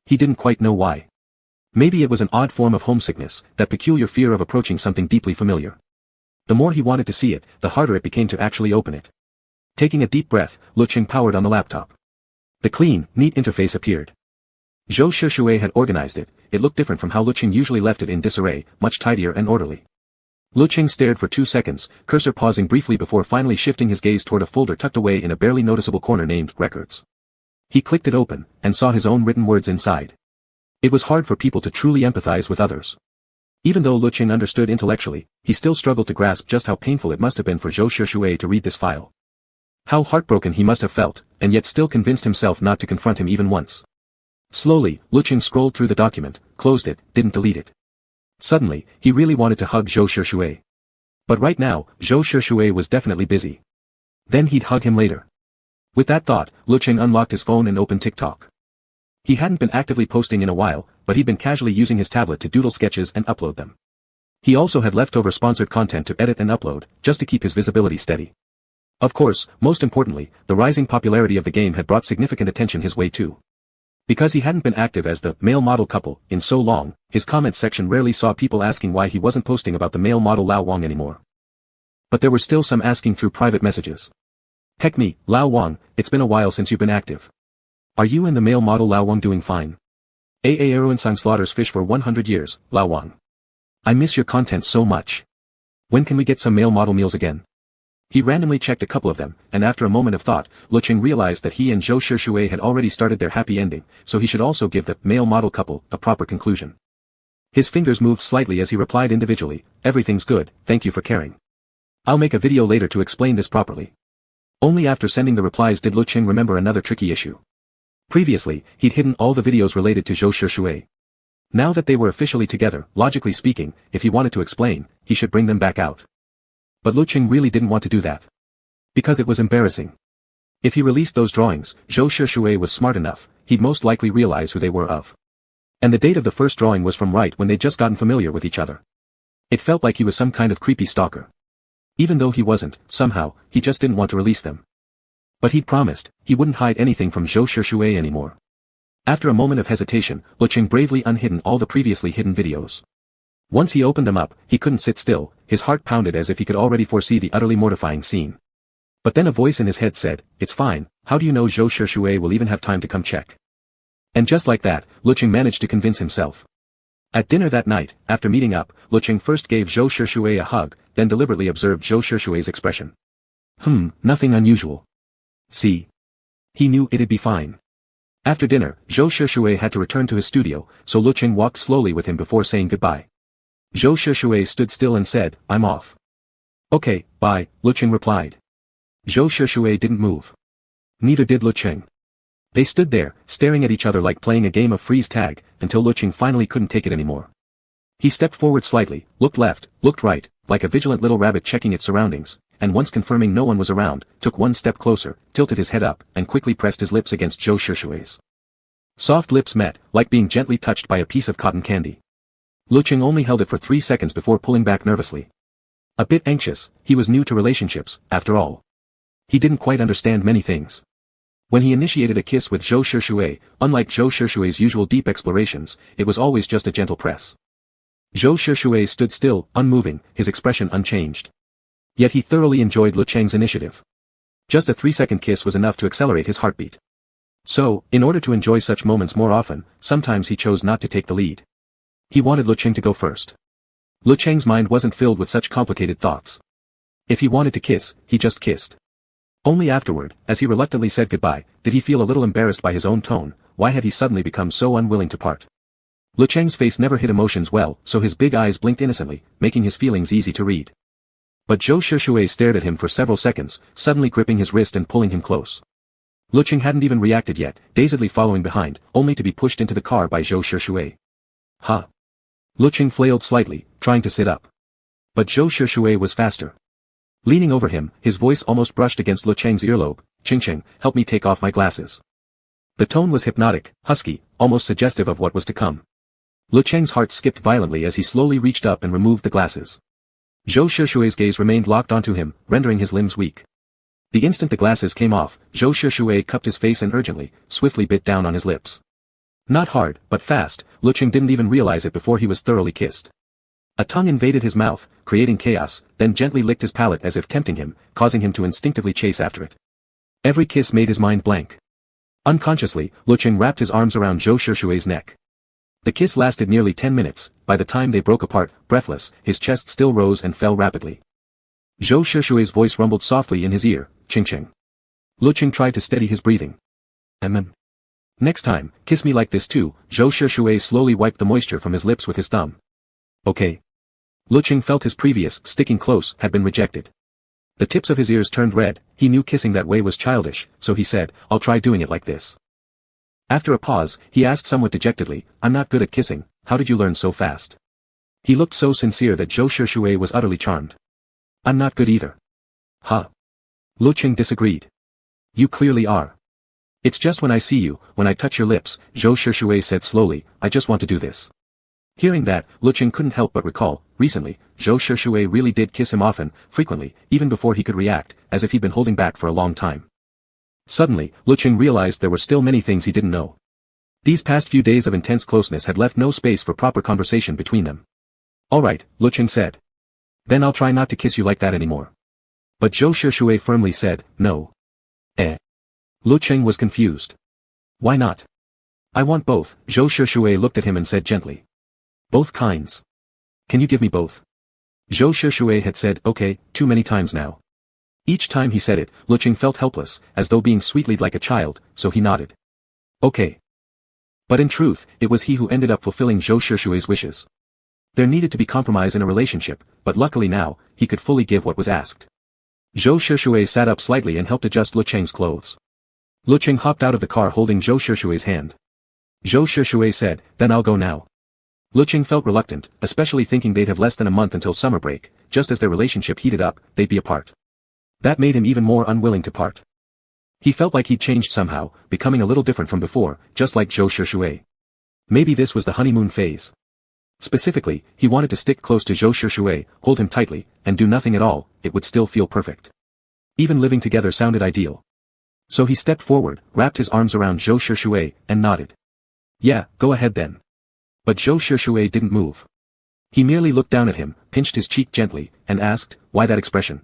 He didn't quite know why. Maybe it was an odd form of homesickness, that peculiar fear of approaching something deeply familiar. The more he wanted to see it, the harder it became to actually open it. Taking a deep breath, Lecheng powered on the laptop. The clean, neat interface appeared. Zhou Shushui had organized it, it looked different from how Lecheng usually left it in disarray, much tidier and orderly. Lecheng stared for 2 seconds, cursor pausing briefly before finally shifting his gaze toward a folder tucked away in a barely noticeable corner named Records. He clicked it open, and saw his own written words inside. It was hard for people to truly empathize with others. Even though Lecheng understood intellectually, he still struggled to grasp just how painful it must have been for Zhou Shushui to read this file. How heartbroken he must have felt, and yet still convinced himself not to confront him even once. Slowly, Lecheng scrolled through the document, closed it, didn't delete it. Suddenly, he really wanted to hug Zhou Shushui. But right now, Zhou Shushui was definitely busy. Then he'd hug him later. With that thought, Lecheng unlocked his phone and opened TikTok. He hadn't been actively posting in a while, but he'd been casually using his tablet to doodle sketches and upload them. He also had leftover sponsored content to edit and upload, just to keep his visibility steady. Of course, most importantly, the rising popularity of the game had brought significant attention his way too. Because he hadn't been active as the male model couple in so long, his comments section rarely saw people asking why he wasn't posting about the male model Lao Wang anymore. But there were still some asking through private messages. Heck me, Lao Wang, it's been a while since you've been active. Are you and the male model Lao Wang doing fine? Sang slaughters fish for 100 years, Lao Wang. I miss your content so much. When can we get some male model meals again? He randomly checked a couple of them, and after a moment of thought, Lecheng realized that he and Zhou Shushui had already started their happy ending, so he should also give the male model couple a proper conclusion. His fingers moved slightly as he replied individually, everything's good, thank you for caring. I'll make a video later to explain this properly. Only after sending the replies did Lecheng remember another tricky issue. Previously, he'd hidden all the videos related to Zhou Shushui. Now that they were officially together, logically speaking, if he wanted to explain, he should bring them back out. But Lecheng really didn't want to do that. Because it was embarrassing. If he released those drawings, Zhou Shushui was smart enough, he'd most likely realize who they were of. And the date of the first drawing was from right when they'd just gotten familiar with each other. It felt like he was some kind of creepy stalker. Even though he wasn't, somehow, he just didn't want to release them. But he'd promised, he wouldn't hide anything from Zhou Shushui anymore. After a moment of hesitation, Lecheng bravely unhidden all the previously hidden videos. Once he opened them up, he couldn't sit still, his heart pounded as if he could already foresee the utterly mortifying scene. But then a voice in his head said, it's fine, how do you know Zhou Shushui will even have time to come check? And just like that, Lecheng managed to convince himself. At dinner that night, after meeting up, Lecheng first gave Zhou Shushui a hug, then deliberately observed Zhou Shushui's expression. Nothing unusual. See? He knew it'd be fine. After dinner, Zhou Shushui had to return to his studio, so Lecheng walked slowly with him before saying goodbye. Zhou Shushui stood still and said, I'm off. Okay, bye, Lecheng replied. Zhou Shushui didn't move. Neither did Lecheng. They stood there, staring at each other like playing a game of freeze tag, until Lecheng finally couldn't take it anymore. He stepped forward slightly, looked left, looked right, like a vigilant little rabbit checking its surroundings, and once confirming no one was around, took one step closer, tilted his head up, and quickly pressed his lips against Zhou Shushui's. Soft lips met, like being gently touched by a piece of cotton candy. Lecheng only held it for 3 seconds before pulling back nervously. A bit anxious, he was new to relationships, after all. He didn't quite understand many things. When he initiated a kiss with Zhou Shushui, unlike Zhou Shushui's usual deep explorations, it was always just a gentle press. Zhou Shushui stood still, unmoving, his expression unchanged. Yet he thoroughly enjoyed Lecheng's initiative. Just a 3-second kiss was enough to accelerate his heartbeat. So, in order to enjoy such moments more often, sometimes he chose not to take the lead. He wanted Lecheng to go first. Lecheng's mind wasn't filled with such complicated thoughts. If he wanted to kiss, he just kissed. Only afterward, as he reluctantly said goodbye, did he feel a little embarrassed by his own tone. Why had he suddenly become so unwilling to part? Lecheng's face never hid emotions well, so his big eyes blinked innocently, making his feelings easy to read. But Zhou Shishui stared at him for several seconds, suddenly gripping his wrist and pulling him close. Lecheng hadn't even reacted yet, dazedly following behind, only to be pushed into the car by Zhou Shishui. Huh? Lecheng flailed slightly, trying to sit up. But Zhou Shishui was faster. Leaning over him, his voice almost brushed against Lecheng's earlobe. Ching, help me take off my glasses. The tone was hypnotic, husky, almost suggestive of what was to come. Lecheng's heart skipped violently as he slowly reached up and removed the glasses. Zhou Shishui's gaze remained locked onto him, rendering his limbs weak. The instant the glasses came off, Zhou Shishui cupped his face and urgently, swiftly bit down on his lips. Not hard, but fast. Lecheng didn't even realize it before he was thoroughly kissed. A tongue invaded his mouth, creating chaos, then gently licked his palate as if tempting him, causing him to instinctively chase after it. Every kiss made his mind blank. Unconsciously, Lecheng wrapped his arms around Zhou Shishui's neck. The kiss lasted nearly 10 minutes. By the time they broke apart, breathless, his chest still rose and fell rapidly. Zhou Shishui's voice rumbled softly in his ear, Ching. Lecheng tried to steady his breathing. Next time, kiss me like this too. Zhou Shishui slowly wiped the moisture from his lips with his thumb. Okay. Lecheng felt his previous, sticking close, had been rejected. The tips of his ears turned red. He knew kissing that way was childish, so he said, I'll try doing it like this. After a pause, he asked somewhat dejectedly, I'm not good at kissing, how did you learn so fast? He looked so sincere that Zhou Shishui was utterly charmed. I'm not good either. Huh? Lecheng disagreed. You clearly are. It's just when I see you, when I touch your lips, Zhou Shishui said slowly, I just want to do this. Hearing that, Lecheng couldn't help but recall, recently, Zhou Shishui really did kiss him often, frequently, even before he could react, as if he'd been holding back for a long time. Suddenly, Lecheng realized there were still many things he didn't know. These past few days of intense closeness had left no space for proper conversation between them. Alright, Lecheng said. Then I'll try not to kiss you like that anymore. But Zhou Shishui firmly said, no. Lecheng was confused. Why not? I want both. Zhou Shishui looked at him and said gently. Both kinds. Can you give me both? Zhou Shishui had said okay, too many times now. Each time he said it, Lecheng felt helpless, as though being sweetlied like a child, so he nodded. Okay. But in truth, it was he who ended up fulfilling Zhou Shishui's wishes. There needed to be compromise in a relationship, but luckily now, he could fully give what was asked. Zhou Shishui sat up slightly and helped adjust Lecheng's clothes. Lecheng hopped out of the car holding Zhou Shishui's hand. Zhou Shishui said, then I'll go now. Lecheng felt reluctant, especially thinking they'd have less than a month until summer break. Just as their relationship heated up, they'd be apart. That made him even more unwilling to part. He felt like he'd changed somehow, becoming a little different from before, just like Zhou Shishui. Maybe this was the honeymoon phase. Specifically, he wanted to stick close to Zhou Shishui, hold him tightly, and do nothing at all. It would still feel perfect. Even living together sounded ideal. So he stepped forward, wrapped his arms around Zhou Shishui, and nodded. Yeah, go ahead then. But Zhou Shishui didn't move. He merely looked down at him, pinched his cheek gently, and asked, why that expression?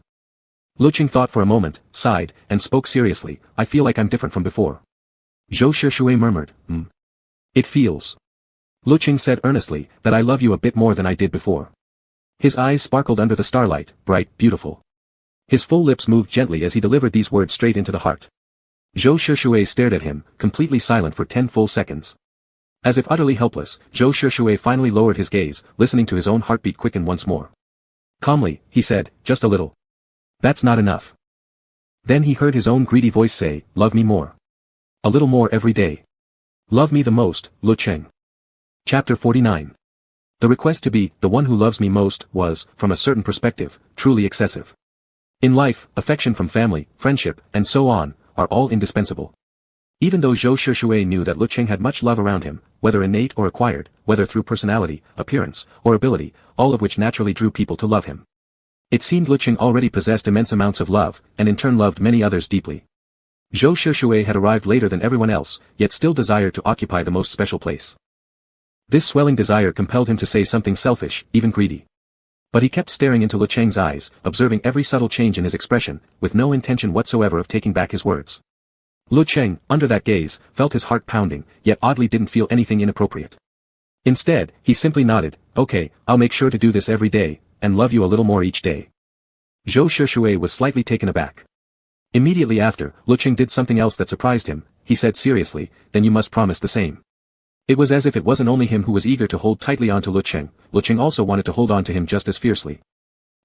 Lecheng thought for a moment, sighed, and spoke seriously, I feel like I'm different from before. Zhou Shishui murmured, It feels. Lecheng said earnestly, that I love you a bit more than I did before. His eyes sparkled under the starlight, bright, beautiful. His full lips moved gently as he delivered these words straight into the heart. Zhou Shishui stared at him, completely silent for 10 full seconds. As if utterly helpless, Zhou Shishui finally lowered his gaze, listening to his own heartbeat quicken once more. Calmly, he said, just a little. That's not enough. Then he heard his own greedy voice say, love me more. A little more every day. Love me the most, Lecheng. Chapter 49. The request to be the one who loves me most was, from a certain perspective, truly excessive. In life, affection from family, friendship, and so on, are all indispensable. Even though Zhou Shishui knew that Lecheng had much love around him, whether innate or acquired, whether through personality, appearance, or ability, all of which naturally drew people to love him. It seemed Lecheng already possessed immense amounts of love, and in turn loved many others deeply. Zhou Shishui had arrived later than everyone else, yet still desired to occupy the most special place. This swelling desire compelled him to say something selfish, even greedy. But he kept staring into Lecheng's eyes, observing every subtle change in his expression, with no intention whatsoever of taking back his words. Lecheng, under that gaze, felt his heart pounding, yet oddly didn't feel anything inappropriate. Instead, he simply nodded, okay, I'll make sure to do this every day, and love you a little more each day. Zhou Shishui was slightly taken aback. Immediately after, Lecheng did something else that surprised him. He said seriously, then you must promise the same. It was as if it wasn't only him who was eager to hold tightly onto Lecheng, Lecheng also wanted to hold on to him just as fiercely.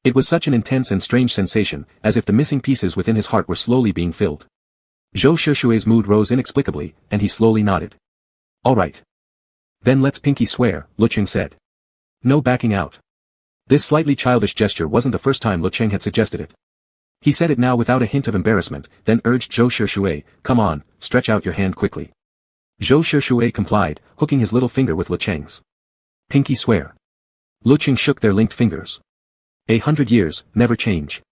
It was such an intense and strange sensation, as if the missing pieces within his heart were slowly being filled. Zhou Shishui's mood rose inexplicably, and he slowly nodded. All right. Then let's pinky swear, Lecheng said. No backing out. This slightly childish gesture wasn't the first time Lecheng had suggested it. He said it now without a hint of embarrassment, then urged Zhou Shishui, come on, stretch out your hand quickly. Zhou Shishui complied, hooking his little finger with Lecheng's. Pinky swear. Lecheng shook their linked fingers. 100 years, never change.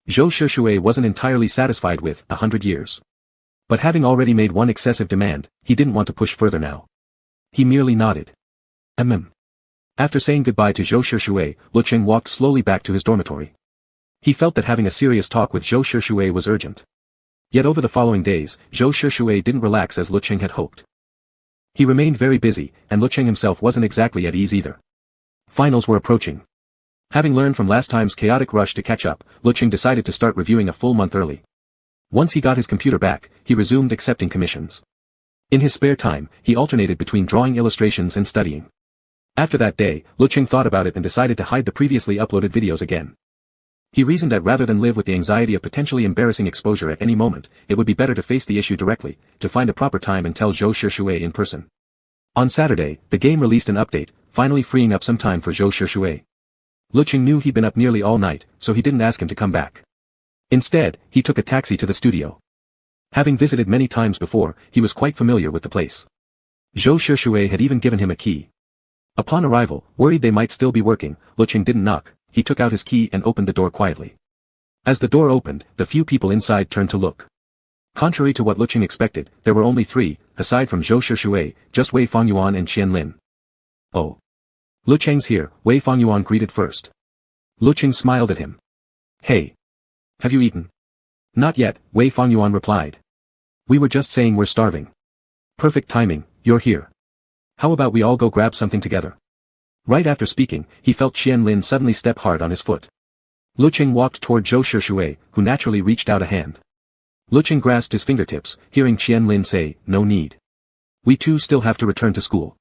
Zhou Shishui wasn't entirely satisfied with 100 years. But having already made one excessive demand, he didn't want to push further now. He merely nodded. After saying goodbye to Zhou Shishui, Lecheng walked slowly back to his dormitory. He felt that having a serious talk with Zhou Shishui was urgent. Yet over the following days, Zhou Shishui didn't relax as Lecheng had hoped. He remained very busy, and Lecheng himself wasn't exactly at ease either. Finals were approaching. Having learned from last time's chaotic rush to catch up, Lecheng decided to start reviewing a full month early. Once he got his computer back, he resumed accepting commissions. In his spare time, he alternated between drawing illustrations and studying. After that day, Lecheng thought about it and decided to hide the previously uploaded videos again. He reasoned that rather than live with the anxiety of potentially embarrassing exposure at any moment, it would be better to face the issue directly, to find a proper time and tell Zhou Shishui in person. On Saturday, the game released an update, finally freeing up some time for Zhou Shishui. Lecheng knew he'd been up nearly all night, so he didn't ask him to come back. Instead, he took a taxi to the studio. Having visited many times before, he was quite familiar with the place. Zhou Shishui had even given him a key. Upon arrival, worried they might still be working, Lecheng didn't knock. He took out his key and opened the door quietly. As the door opened, the few people inside turned to look. Contrary to what Lecheng expected, there were only three, aside from Zhou Shishui, just Wei Fongyuan and Qian Lin. Oh. Lecheng's here, Wei Fongyuan greeted first. Lecheng smiled at him. Hey. Have you eaten? Not yet, Wei Fongyuan replied. We were just saying we're starving. Perfect timing, you're here. How about we all go grab something together? Right after speaking, he felt Qian Lin suddenly step hard on his foot. Lecheng walked toward Zhou Shishui, who naturally reached out a hand. Lecheng grasped his fingertips, hearing Qian Lin say, no need. We too still have to return to school.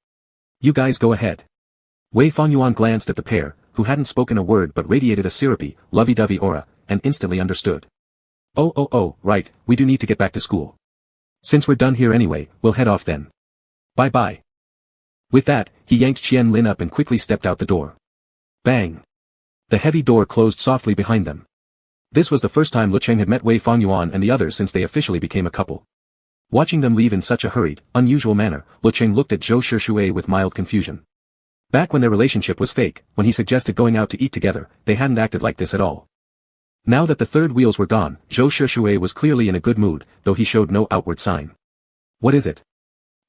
You guys go ahead. Wei Fongyuan glanced at the pair, who hadn't spoken a word but radiated a syrupy, lovey-dovey aura, and instantly understood. Oh, right, we do need to get back to school. Since we're done here anyway, we'll head off then. Bye-bye. With that, he yanked Qian Lin up and quickly stepped out the door. Bang! The heavy door closed softly behind them. This was the first time Lecheng had met Wei Fongyuan and the others since they officially became a couple. Watching them leave in such a hurried, unusual manner, Lecheng looked at Zhou Shishui with mild confusion. Back when their relationship was fake, when he suggested going out to eat together, they hadn't acted like this at all. Now that the third wheels were gone, Zhou Shishui was clearly in a good mood, though he showed no outward sign. What is it?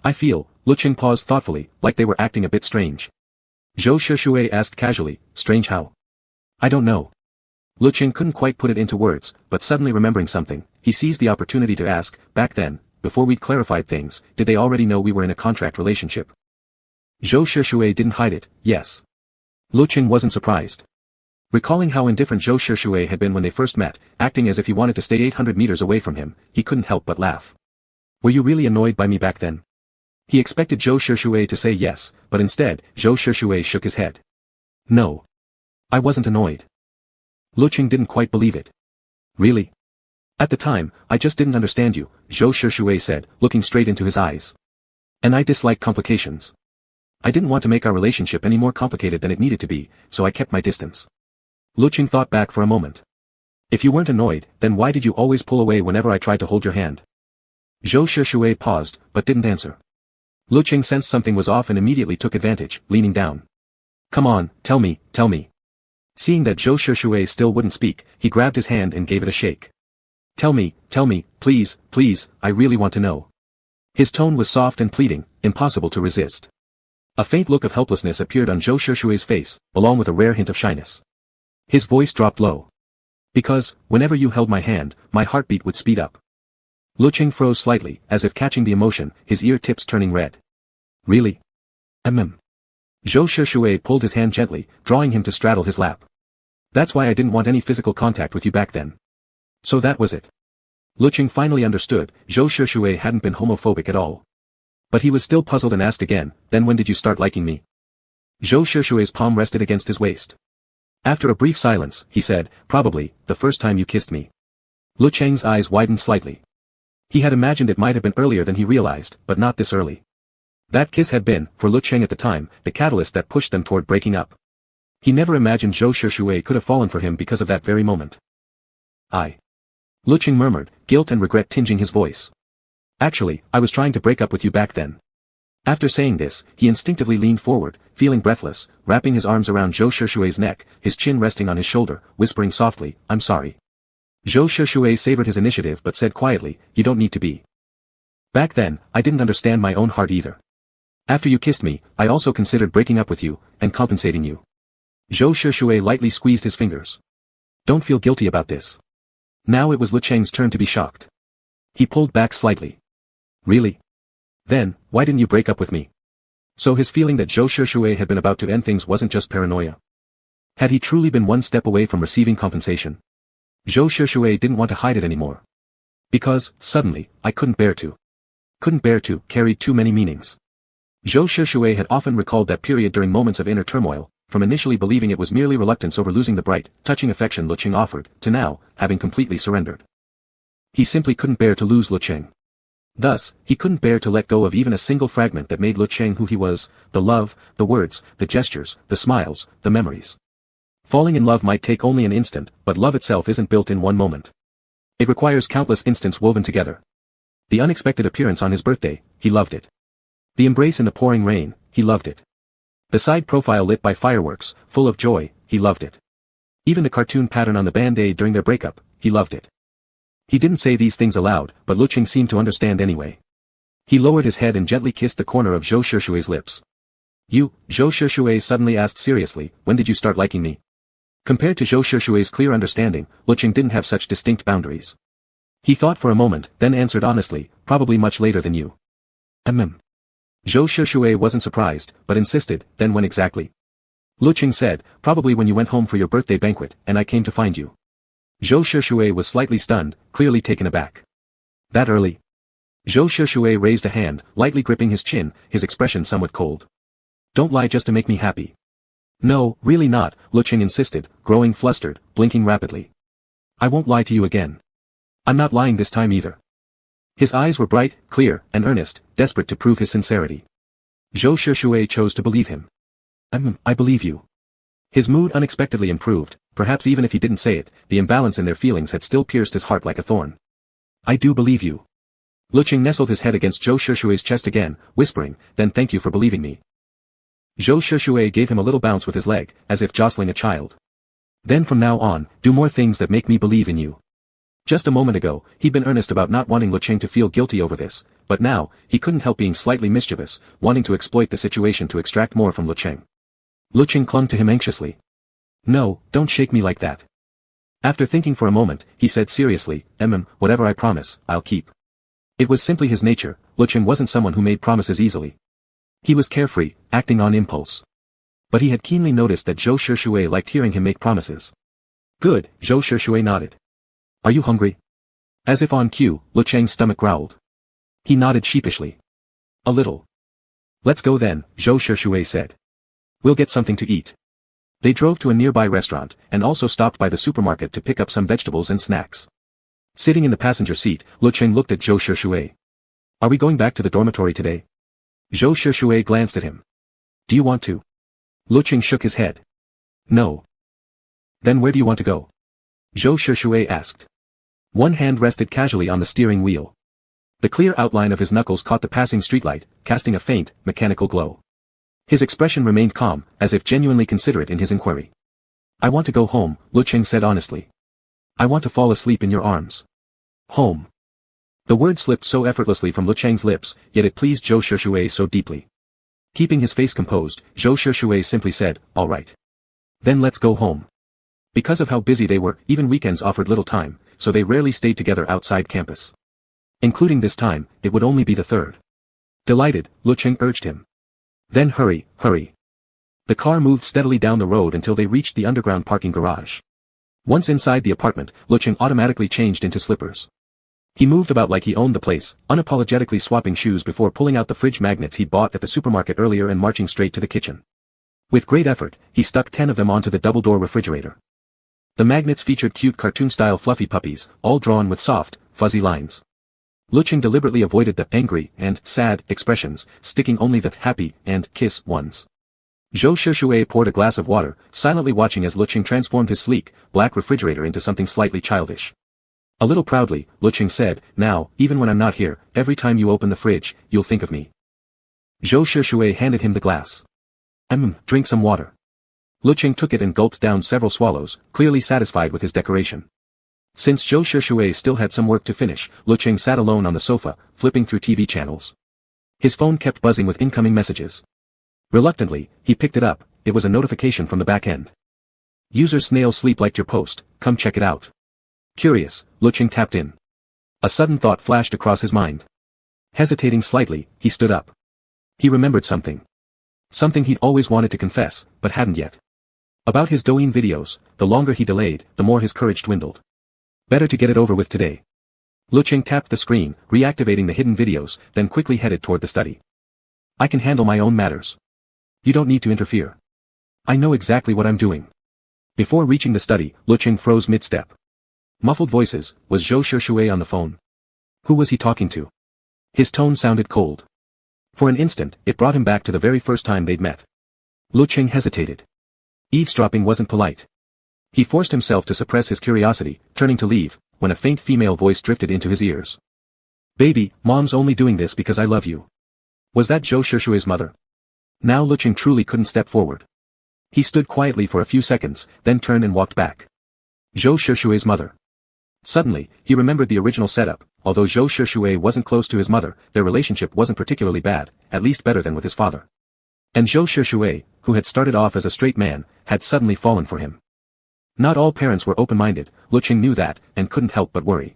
I feel, Lecheng paused thoughtfully, like they were acting a bit strange. Zhou Shishui asked casually, strange how? I don't know. Lecheng couldn't quite put it into words, but suddenly remembering something, he seized the opportunity to ask, back then, before we'd clarified things, did they already know we were in a contract relationship? Zhou Shishui didn't hide it, yes. Lecheng wasn't surprised. Recalling how indifferent Zhou Shishui had been when they first met, acting as if he wanted to stay 800 meters away from him, he couldn't help but laugh. Were you really annoyed by me back then? He expected Zhou Shishui to say yes, but instead, Zhou Shishui shook his head. No. I wasn't annoyed. Lecheng didn't quite believe it. Really? At the time, I just didn't understand you, Zhou Shishui said, looking straight into his eyes. And I dislike complications. I didn't want to make our relationship any more complicated than it needed to be, so I kept my distance. Lecheng thought back for a moment. If you weren't annoyed, then why did you always pull away whenever I tried to hold your hand? Zhou Shishui paused, but didn't answer. Lecheng sensed something was off and immediately took advantage, leaning down. Come on, tell me. Seeing that Zhou Shishui still wouldn't speak, he grabbed his hand and gave it a shake. Tell me, please, I really want to know. His tone was soft and pleading, impossible to resist. A faint look of helplessness appeared on Zhou Shishui's face, along with a rare hint of shyness. His voice dropped low. Because, whenever you held my hand, my heartbeat would speed up. Lecheng froze slightly, as if catching the emotion, his ear tips turning red. Really? Zhou Shishui pulled his hand gently, drawing him to straddle his lap. That's why I didn't want any physical contact with you back then. So that was it. Lecheng finally understood, Zhou Shishui hadn't been homophobic at all. But he was still puzzled and asked again, then when did you start liking me? Zhou Shishui's palm rested against his waist. After a brief silence, he said, probably, the first time you kissed me. Lecheng's eyes widened slightly. He had imagined it might have been earlier than he realized, but not this early. That kiss had been, for Lecheng at the time, the catalyst that pushed them toward breaking up. He never imagined Zhou Shishui could have fallen for him because of that very moment. Lecheng murmured, guilt and regret tinging his voice. Actually, I was trying to break up with you back then. After saying this, he instinctively leaned forward, feeling breathless, wrapping his arms around Zhou Shishui's neck, his chin resting on his shoulder, whispering softly, I'm sorry. Zhou Shishui savored his initiative but said quietly, you don't need to be. Back then, I didn't understand my own heart either. After you kissed me, I also considered breaking up with you, and compensating you. Zhou Shishui lightly squeezed his fingers. Don't feel guilty about this. Now it was Lecheng's turn to be shocked. He pulled back slightly. Really? Then, why didn't you break up with me? So his feeling that Zhou Shishui had been about to end things wasn't just paranoia. Had he truly been one step away from receiving compensation? Zhou Shishui didn't want to hide it anymore. Because, suddenly, I couldn't bear to. Couldn't bear to carried too many meanings. Zhou Shishui had often recalled that period during moments of inner turmoil, from initially believing it was merely reluctance over losing the bright, touching affection Lecheng offered, to now, having completely surrendered. He simply couldn't bear to lose Lecheng. Thus, he couldn't bear to let go of even a single fragment that made Lecheng who he was, the love, the words, the gestures, the smiles, the memories. Falling in love might take only an instant, but love itself isn't built in one moment. It requires countless instants woven together. The unexpected appearance on his birthday, he loved it. The embrace in the pouring rain, he loved it. The side profile lit by fireworks, full of joy, he loved it. Even the cartoon pattern on the band-aid during their breakup, he loved it. He didn't say these things aloud, but Lecheng seemed to understand anyway. He lowered his head and gently kissed the corner of Zhou Shishui's lips. You, Zhou Shishui suddenly asked seriously, when did you start liking me? Compared to Zhou Shishui's clear understanding, Lecheng didn't have such distinct boundaries. He thought for a moment, then answered honestly, probably much later than you. Zhou Shishui wasn't surprised, but insisted, then when exactly? Lecheng said, probably when you went home for your birthday banquet, and I came to find you. Zhou Shishui was slightly stunned, clearly taken aback. That early? Zhou Shishui raised a hand, lightly gripping his chin, his expression somewhat cold. Don't lie just to make me happy. No, really not, Lecheng insisted, growing flustered, blinking rapidly. I won't lie to you again. I'm not lying this time either. His eyes were bright, clear, and earnest, desperate to prove his sincerity. Zhou Shishui chose to believe him. I believe you. His mood unexpectedly improved, perhaps even if he didn't say it, the imbalance in their feelings had still pierced his heart like a thorn. I do believe you. Lecheng nestled his head against Zhou Shishui's chest again, whispering, then thank you for believing me. Zhou Shishui gave him a little bounce with his leg, as if jostling a child. Then from now on, do more things that make me believe in you. Just a moment ago, he'd been earnest about not wanting Lecheng to feel guilty over this, but now, he couldn't help being slightly mischievous, wanting to exploit the situation to extract more from Lecheng. Lecheng clung to him anxiously. No, don't shake me like that. After thinking for a moment, he said seriously, whatever I promise, I'll keep. It was simply his nature, Lecheng wasn't someone who made promises easily. He was carefree, acting on impulse. But he had keenly noticed that Zhou Shishui liked hearing him make promises. Good, Zhou Shishui nodded. Are you hungry? As if on cue, Lecheng's stomach growled. He nodded sheepishly. A little. Let's go then, Zhou Shishui said. We'll get something to eat. They drove to a nearby restaurant, and also stopped by the supermarket to pick up some vegetables and snacks. Sitting in the passenger seat, Lecheng looked at Zhou Shishui. Are we going back to the dormitory today? Zhou Shishui glanced at him. Do you want to? Lecheng shook his head. No. Then where do you want to go? Zhou Shishui asked. One hand rested casually on the steering wheel. The clear outline of his knuckles caught the passing streetlight, casting a faint, mechanical glow. His expression remained calm, as if genuinely considerate in his inquiry. I want to go home, Lecheng said honestly. I want to fall asleep in your arms. Home. The word slipped so effortlessly from Lecheng's lips, yet it pleased Zhou Shishui so deeply. Keeping his face composed, Zhou Shishui simply said, all right. Then let's go home. Because of how busy they were, even weekends offered little time, so they rarely stayed together outside campus. Including this time, it would only be the third. Delighted, Lecheng urged him. Then hurry, hurry. The car moved steadily down the road until they reached the underground parking garage. Once inside the apartment, Lecheng automatically changed into slippers. He moved about like he owned the place, unapologetically swapping shoes before pulling out the fridge magnets he'd bought at the supermarket earlier and marching straight to the kitchen. With great effort, he stuck 10 of them onto the double-door refrigerator. The magnets featured cute cartoon-style fluffy puppies, all drawn with soft, fuzzy lines. Lecheng deliberately avoided the angry and sad expressions, sticking only the happy and kiss ones. Zhou Shushui poured a glass of water, silently watching as Lecheng transformed his sleek, black refrigerator into something slightly childish. A little proudly, Lecheng said, "Now, even when I'm not here, every time you open the fridge, you'll think of me." Zhou Shushui handed him the glass. Drink some water." Lecheng took it and gulped down several swallows, clearly satisfied with his decoration. Since Zhou Shushui still had some work to finish, Lecheng sat alone on the sofa, flipping through TV channels. His phone kept buzzing with incoming messages. Reluctantly, he picked it up. It was a notification from the back end. "User Snail Sleep liked your post, come check it out." Curious, Lecheng tapped in. A sudden thought flashed across his mind. Hesitating slightly, he stood up. He remembered something. Something he'd always wanted to confess, but hadn't yet. About his Douyin videos, the longer he delayed, the more his courage dwindled. Better to get it over with today. Lecheng tapped the screen, reactivating the hidden videos, then quickly headed toward the study. "I can handle my own matters. You don't need to interfere. I know exactly what I'm doing." Before reaching the study, Lecheng froze mid-step. Muffled voices, was Zhou Shushui on the phone? Who was he talking to? His tone sounded cold. For an instant, it brought him back to the very first time they'd met. Lecheng hesitated. Eavesdropping wasn't polite. He forced himself to suppress his curiosity, turning to leave, when a faint female voice drifted into his ears. "Baby, Mom's only doing this because I love you." Was that Zhou Shushui's mother? Now Lecheng truly couldn't step forward. He stood quietly for a few seconds, then turned and walked back. Zhou Shushui's mother. Suddenly, he remembered the original setup. Although Zhou Shushui wasn't close to his mother, their relationship wasn't particularly bad, at least better than with his father. And Zhou Shushui, who had started off as a straight man, had suddenly fallen for him. Not all parents were open-minded, Lecheng knew that, and couldn't help but worry.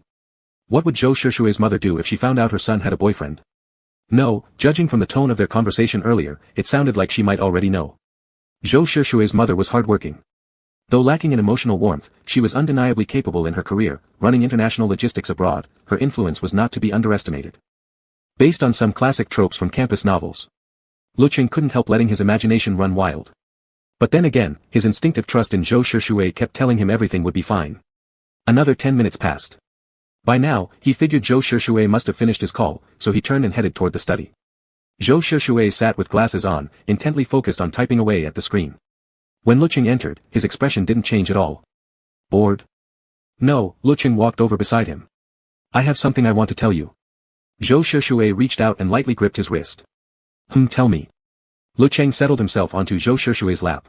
What would Zhou Shushui's mother do if she found out her son had a boyfriend? No, judging from the tone of their conversation earlier, it sounded like she might already know. Zhou Shushui's mother was hardworking. Though lacking in emotional warmth, she was undeniably capable in her career, running international logistics abroad. Her influence was not to be underestimated. Based on some classic tropes from campus novels, Lecheng couldn't help letting his imagination run wild. But then again, his instinctive trust in Zhou Shushui kept telling him everything would be fine. Another 10 minutes passed. By now, he figured Zhou Shushui must have finished his call, so he turned and headed toward the study. Zhou Shushui sat with glasses on, intently focused on typing away at the screen. When Lecheng entered, his expression didn't change at all. Bored? No, Lecheng walked over beside him. "I have something I want to tell you." Zhou Shushui reached out and lightly gripped his wrist. Tell me." Lecheng settled himself onto Zhou Shushui's lap.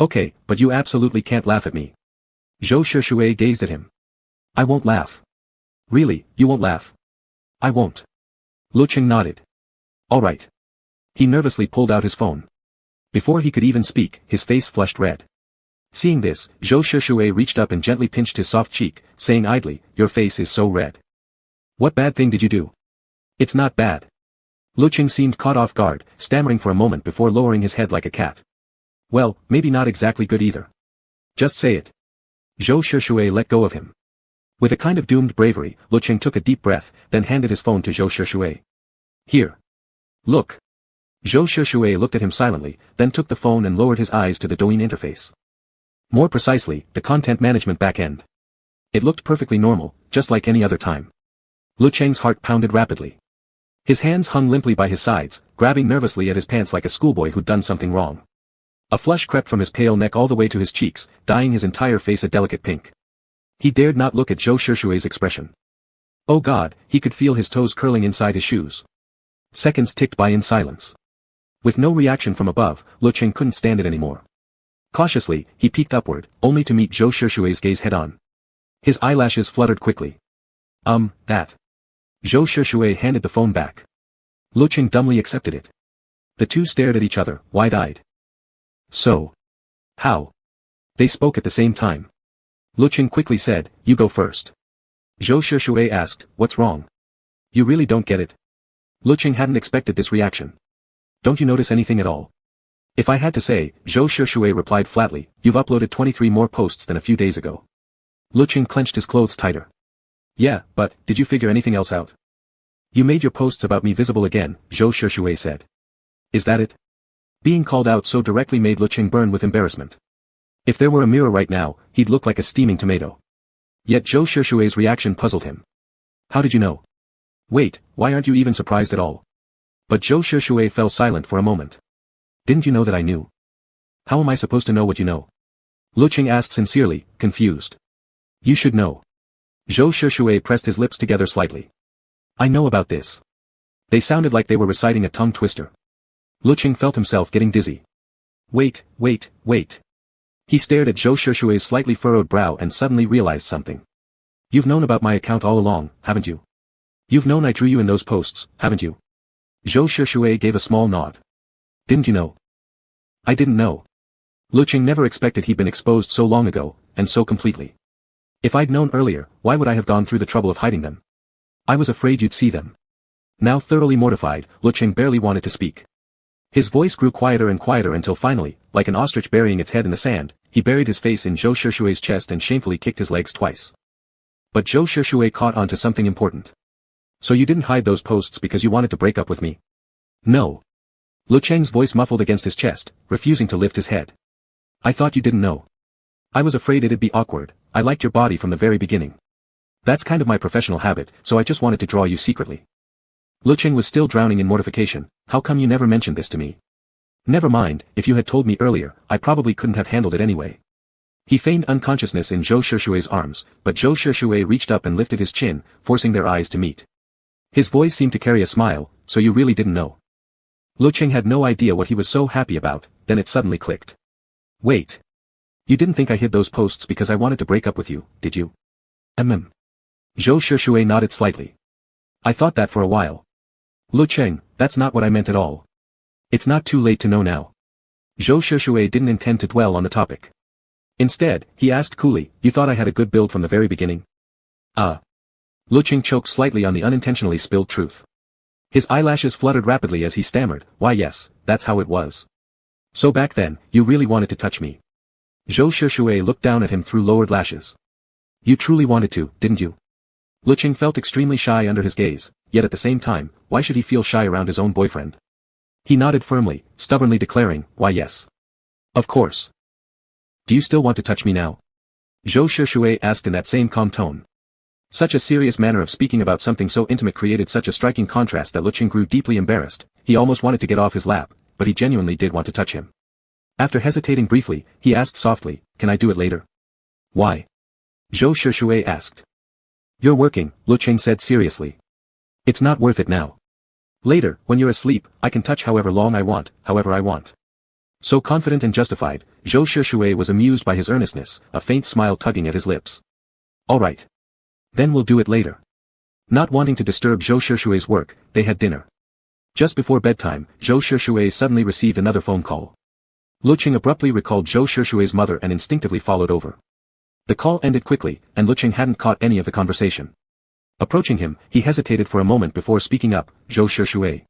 "Okay, but you absolutely can't laugh at me." Zhou Shushui gazed at him. "I won't laugh." "Really, you won't laugh?" "I won't." Lecheng nodded. "All right." He nervously pulled out his phone. Before he could even speak, his face flushed red. Seeing this, Zhou Shushui reached up and gently pinched his soft cheek, saying idly, "Your face is so red. What bad thing did you do?" "It's not bad." Lecheng seemed caught off guard, stammering for a moment before lowering his head like a cat. "Well, maybe not exactly good either. Just say it." Zhou Shushui let go of him. With a kind of doomed bravery, Lecheng took a deep breath, then handed his phone to Zhou Shushui. "Here. Look." Zhou Shushui looked at him silently, then took the phone and lowered his eyes to the Douyin interface. More precisely, the content management backend. It looked perfectly normal, just like any other time. Lecheng's heart pounded rapidly. His hands hung limply by his sides, grabbing nervously at his pants like a schoolboy who'd done something wrong. A flush crept from his pale neck all the way to his cheeks, dyeing his entire face a delicate pink. He dared not look at Zhou Shushui's expression. Oh God, he could feel his toes curling inside his shoes. Seconds ticked by in silence. With no reaction from above, Lecheng couldn't stand it anymore. Cautiously, he peeked upward, only to meet Zhou Shushui's gaze head-on. His eyelashes fluttered quickly. That. Zhou Shushui handed the phone back. Lecheng dumbly accepted it. The two stared at each other, wide-eyed. So. How? They spoke at the same time. Lecheng quickly said, "You go first." Zhou Shushui asked, "What's wrong? You really don't get it?" Lecheng hadn't expected this reaction. "Don't you notice anything at all?" "If I had to say," Zhou Shushui replied flatly, "you've uploaded 23 more posts than a few days ago." Lecheng clenched his clothes tighter. Yeah, but, did you figure anything else out? You made your posts about me visible again, Zhou Shishui said. Is that it? Being called out so directly made Lecheng burn with embarrassment. If there were a mirror right now, he'd look like a steaming tomato. Yet Zhou Shishui's reaction puzzled him. How did you know? Wait, why aren't you even surprised at all? But Zhou Shishui fell silent for a moment. Didn't you know that I knew? How am I supposed to know what you know? Lecheng asked sincerely, confused. You should know. Zhou Shishui pressed his lips together slightly. I know about this. They sounded like they were reciting a tongue twister. Lecheng felt himself getting dizzy. Wait. He stared at Zhou Shishui's slightly furrowed brow and suddenly realized something. You've known about my account all along, haven't you? You've known I drew you in those posts, haven't you? Zhou Shishui gave a small nod. Didn't you know? I didn't know. Lecheng never expected he'd been exposed so long ago, and so completely. If I'd known earlier, why would I have gone through the trouble of hiding them? I was afraid you'd see them. Now thoroughly mortified, Lecheng barely wanted to speak. His voice grew quieter and quieter until finally, like an ostrich burying its head in the sand, he buried his face in Zhou Shishui's chest and shamefully kicked his legs twice. But Zhou Shishui caught on to something important. So you didn't hide those posts because you wanted to break up with me? No. Lecheng's voice muffled against his chest, refusing to lift his head. I thought you didn't know. I was afraid it'd be awkward. I liked your body from the very beginning. That's kind of my professional habit, so I just wanted to draw you secretly. Lecheng was still drowning in mortification. How come you never mentioned this to me? Never mind, if you had told me earlier, I probably couldn't have handled it anyway. He feigned unconsciousness in Zhou Shishui's arms, but Zhou Shishui reached up and lifted his chin, forcing their eyes to meet. His voice seemed to carry a smile, so you really didn't know. Lecheng had no idea what he was so happy about, then it suddenly clicked. Wait. You didn't think I hid those posts because I wanted to break up with you, did you? Zhou Shishui nodded slightly. I thought that for a while. Lecheng, that's not what I meant at all. It's not too late to know now. Zhou Shishui didn't intend to dwell on the topic. Instead, he asked coolly, you thought I had a good build from the very beginning? Lecheng choked slightly on the unintentionally spilled truth. His eyelashes fluttered rapidly as he stammered, why yes, that's how it was. So back then, you really wanted to touch me. Zhou Shishui looked down at him through lowered lashes. You truly wanted to, didn't you? Lecheng felt extremely shy under his gaze, yet at the same time, why should he feel shy around his own boyfriend? He nodded firmly, stubbornly declaring, why yes. Of course. Do you still want to touch me now? Zhou Shishui asked in that same calm tone. Such a serious manner of speaking about something so intimate created such a striking contrast that Lecheng grew deeply embarrassed. He almost wanted to get off his lap, but he genuinely did want to touch him. After hesitating briefly, he asked softly, can I do it later? Why? Zhou Shishui asked. You're working, Lecheng said seriously. It's not worth it now. Later, when you're asleep, I can touch however long I want, however I want. So confident and justified, Zhou Shishui was amused by his earnestness, a faint smile tugging at his lips. All right. Then we'll do it later. Not wanting to disturb Zhou Shishui's work, they had dinner. Just before bedtime, Zhou Shishui suddenly received another phone call. Lecheng abruptly recalled Zhou Shishui's mother and instinctively followed over. The call ended quickly, and Lecheng hadn't caught any of the conversation. Approaching him, he hesitated for a moment before speaking up, Zhou Shishui.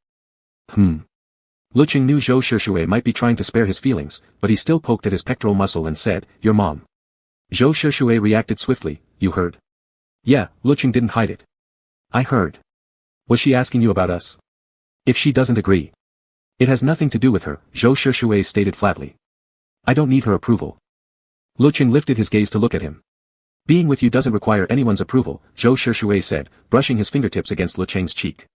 Lecheng knew Zhou Shishui might be trying to spare his feelings, but he still poked at his pectoral muscle and said, your mom. Zhou Shishui reacted swiftly, you heard? Yeah, Lecheng didn't hide it. I heard. Was she asking you about us? If she doesn't agree. It has nothing to do with her, Zhou Shishui stated flatly. I don't need her approval. Lecheng lifted his gaze to look at him. Being with you doesn't require anyone's approval, Zhou Shishui said, brushing his fingertips against Lecheng's cheek.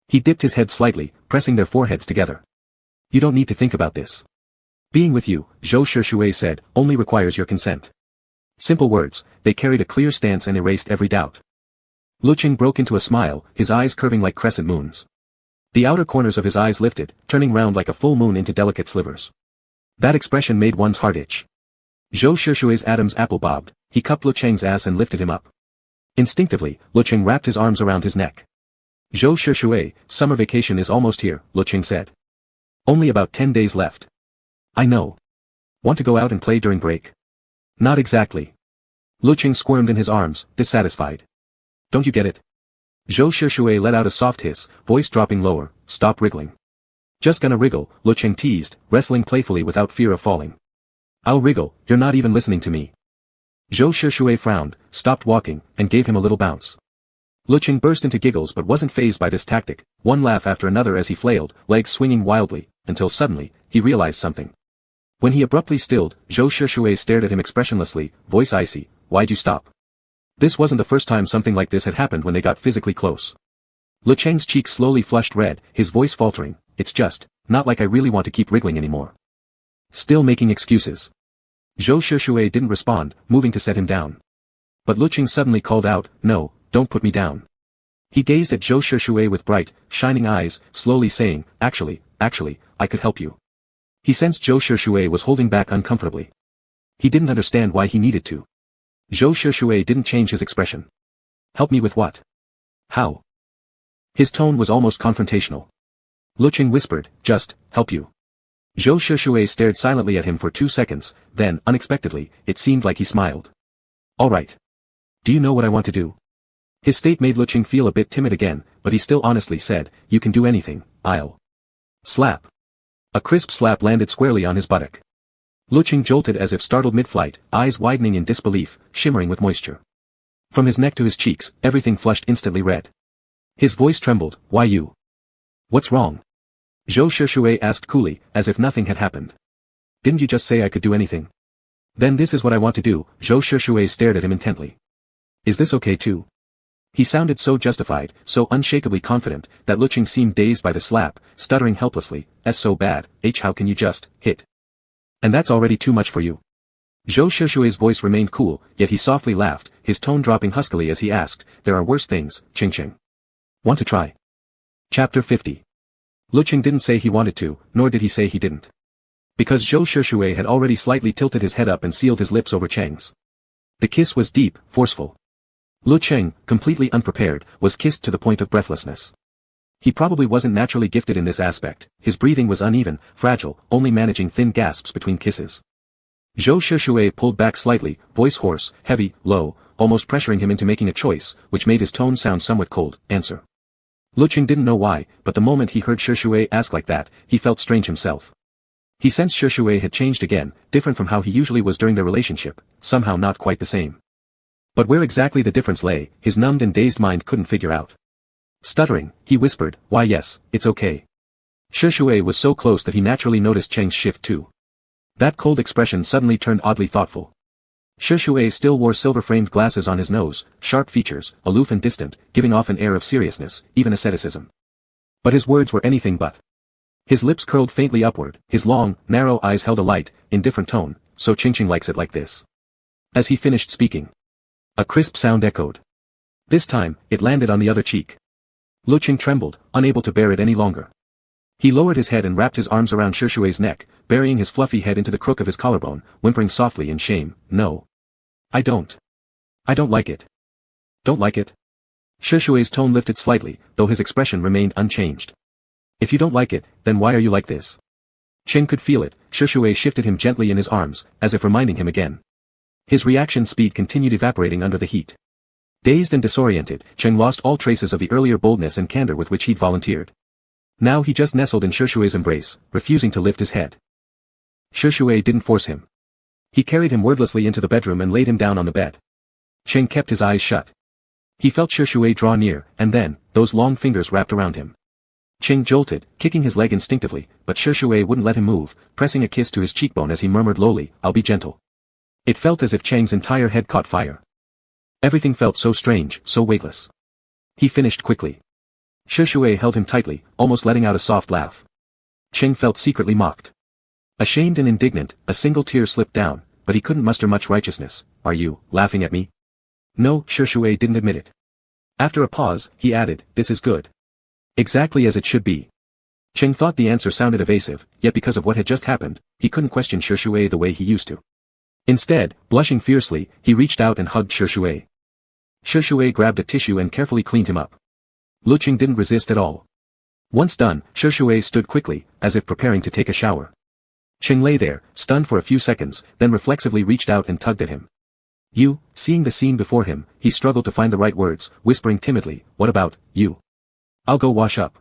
He dipped his head slightly, pressing their foreheads together. You don't need to think about this. Being with you, Zhou Shishui said, only requires your consent. Simple words, they carried a clear stance and erased every doubt. Lecheng broke into a smile, his eyes curving like crescent moons. The outer corners of his eyes lifted, turning round like a full moon into delicate slivers. That expression made one's heart itch. Zhou Shishui's Adam's apple bobbed, he cupped Lecheng's ass and lifted him up. Instinctively, Lecheng wrapped his arms around his neck. Zhou Shishui, summer vacation is almost here, Lecheng said. Only about 10 days left. I know. Want to go out and play during break? Not exactly. Lecheng squirmed in his arms, dissatisfied. Don't you get it? Zhou Shishui let out a soft hiss, voice dropping lower, stop wriggling. Just gonna wriggle, Lecheng teased, wrestling playfully without fear of falling. I'll wriggle, you're not even listening to me. Zhou Shishui frowned, stopped walking, and gave him a little bounce. Lecheng burst into giggles but wasn't fazed by this tactic, one laugh after another as he flailed, legs swinging wildly, until suddenly, he realized something. When he abruptly stilled, Zhou Shishui stared at him expressionlessly, voice icy, "Why'd you stop?" This wasn't the first time something like this had happened when they got physically close. Lecheng's cheeks slowly flushed red, his voice faltering, "It's just, not like I really want to keep wriggling anymore." Still making excuses. Zhou Shishui didn't respond, moving to set him down. But Lecheng suddenly called out, "No, don't put me down." He gazed at Zhou Shishui with bright, shining eyes, slowly saying, Actually, I could help you." He sensed Zhou Shishui was holding back uncomfortably. He didn't understand why he needed to. Zhou Shishui didn't change his expression. "Help me with what? How?" His tone was almost confrontational. Lecheng whispered, "Just, help you." Zhou Shishui stared silently at him for 2 seconds, then, unexpectedly, it seemed like he smiled. "All right. Do you know what I want to do?" His state made Lecheng feel a bit timid again, but he still honestly said, "You can do anything, I'll." Slap. A crisp slap landed squarely on his buttock. Lecheng jolted as if startled mid-flight, eyes widening in disbelief, shimmering with moisture. From his neck to his cheeks, everything flushed instantly red. His voice trembled, "Why you? What's wrong?" Zhou Shishui asked coolly, as if nothing had happened. "Didn't you just say I could do anything?" "Then this is what I want to do." Zhou Shishui stared at him intently. "Is this okay too?" He sounded so justified, so unshakably confident, that Lecheng seemed dazed by the slap, stuttering helplessly, "S so bad, how can you just, hit? And that's already too much for you." Zhou Shishui's voice remained cool, yet he softly laughed, his tone dropping huskily as he asked, "There are worse things, Ching. Want to try?" Chapter 50. Lecheng didn't say he wanted to, nor did he say he didn't. Because Zhou Shishui had already slightly tilted his head up and sealed his lips over Cheng's. The kiss was deep, forceful. Lecheng, completely unprepared, was kissed to the point of breathlessness. He probably wasn't naturally gifted in this aspect, his breathing was uneven, fragile, only managing thin gasps between kisses. Zhou Shishui pulled back slightly, voice hoarse, heavy, low, almost pressuring him into making a choice, which made his tone sound somewhat cold, "Answer." Lecheng didn't know why, but the moment he heard Shishui ask like that, he felt strange himself. He sensed Shishui had changed again, different from how he usually was during their relationship, somehow not quite the same. But where exactly the difference lay, his numbed and dazed mind couldn't figure out. Stuttering, he whispered, "Why yes, it's okay." Shishui was so close that he naturally noticed Cheng's shift too. That cold expression suddenly turned oddly thoughtful. Shishui still wore silver-framed glasses on his nose, sharp features, aloof and distant, giving off an air of seriousness, even asceticism. But his words were anything but. His lips curled faintly upward, his long, narrow eyes held a light, indifferent tone, "So Ching likes it like this." As he finished speaking, a crisp sound echoed. This time, it landed on the other cheek. Lecheng trembled, unable to bear it any longer. He lowered his head and wrapped his arms around Shishui's neck, burying his fluffy head into the crook of his collarbone, whimpering softly in shame, "No. I don't like it." "Don't like it?" Shishui's tone lifted slightly, though his expression remained unchanged. "If you don't like it, then why are you like this?" Cheng could feel it, Shishui shifted him gently in his arms, as if reminding him again. His reaction speed continued evaporating under the heat. Dazed and disoriented, Cheng lost all traces of the earlier boldness and candor with which he'd volunteered. Now he just nestled in Shishui's embrace, refusing to lift his head. Shishui didn't force him. He carried him wordlessly into the bedroom and laid him down on the bed. Cheng kept his eyes shut. He felt Shishui draw near, and then, those long fingers wrapped around him. Cheng jolted, kicking his leg instinctively, but Shishui wouldn't let him move, pressing a kiss to his cheekbone as he murmured lowly, "I'll be gentle." It felt as if Cheng's entire head caught fire. Everything felt so strange, so weightless. He finished quickly. Shishui held him tightly, almost letting out a soft laugh. Cheng felt secretly mocked. Ashamed and indignant, a single tear slipped down, but he couldn't muster much righteousness. "Are you laughing at me?" "No," Shishui didn't admit it. After a pause, he added, "This is good. Exactly as it should be." Cheng thought the answer sounded evasive, yet because of what had just happened, he couldn't question Shishui the way he used to. Instead, blushing fiercely, he reached out and hugged Shishui. Shishui grabbed a tissue and carefully cleaned him up. Lecheng didn't resist at all. Once done, Shishui stood quickly, as if preparing to take a shower. Cheng lay there, stunned for a few seconds, then reflexively reached out and tugged at him. "You," seeing the scene before him, he struggled to find the right words, whispering timidly, "What about, you? I'll go wash up."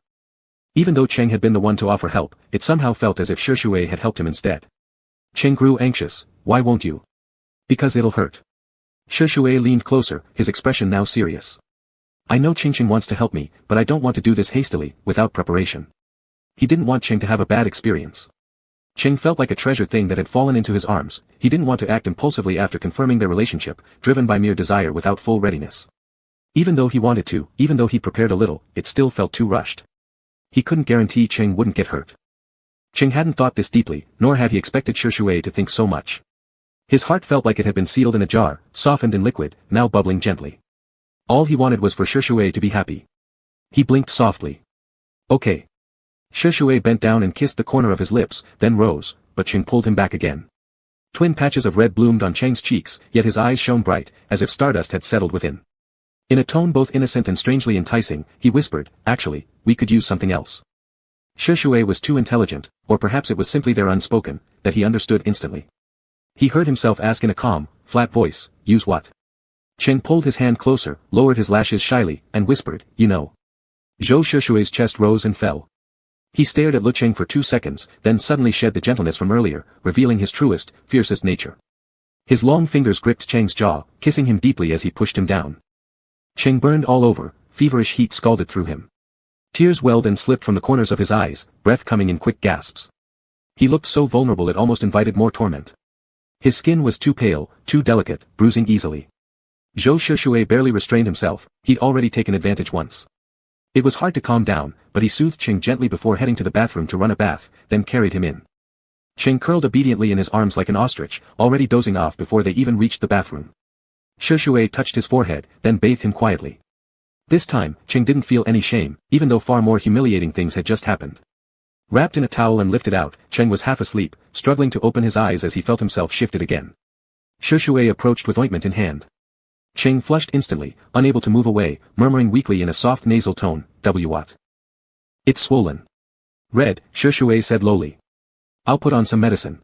Even though Cheng had been the one to offer help, it somehow felt as if Shishui had helped him instead. Cheng grew anxious. "Why won't you?" "Because it'll hurt." Shishui leaned closer, his expression now serious. I know Cheng wants to help me, but I don't want to do this hastily, without preparation. He didn't want Cheng to have a bad experience. Cheng felt like a treasured thing that had fallen into his arms. He didn't want to act impulsively after confirming their relationship, driven by mere desire without full readiness. Even though he wanted to, even though he prepared a little, it still felt too rushed. He couldn't guarantee Cheng wouldn't get hurt. Cheng hadn't thought this deeply, nor had he expected Shui to think so much. His heart felt like it had been sealed in a jar, softened in liquid, now bubbling gently. All he wanted was for Shui to be happy. He blinked softly. Okay. Shui bent down and kissed the corner of his lips, then rose, but Cheng pulled him back again. Twin patches of red bloomed on Cheng's cheeks, yet his eyes shone bright, as if stardust had settled within. In a tone both innocent and strangely enticing, he whispered, actually, we could use something else. Shui was too intelligent, or perhaps it was simply their unspoken, that he understood instantly. He heard himself ask in a calm, flat voice, use what? Cheng pulled his hand closer, lowered his lashes shyly, and whispered, you know. Shui's chest rose and fell. He stared at Lecheng for 2 seconds, then suddenly shed the gentleness from earlier, revealing his truest, fiercest nature. His long fingers gripped Cheng's jaw, kissing him deeply as he pushed him down. Cheng burned all over, feverish heat scalded through him. Tears welled and slipped from the corners of his eyes, breath coming in quick gasps. He looked so vulnerable it almost invited more torment. His skin was too pale, too delicate, bruising easily. Shui barely restrained himself, he'd already taken advantage once. It was hard to calm down, but he soothed Cheng gently before heading to the bathroom to run a bath, then carried him in. Cheng curled obediently in his arms like an ostrich, already dozing off before they even reached the bathroom. Shui touched his forehead, then bathed him quietly. This time, Cheng didn't feel any shame, even though far more humiliating things had just happened. Wrapped in a towel and lifted out, Cheng was half asleep, struggling to open his eyes as he felt himself shifted again. Shui approached with ointment in hand. Cheng flushed instantly, unable to move away, murmuring weakly in a soft nasal tone, what? It's swollen. Red, Shui said lowly. I'll put on some medicine.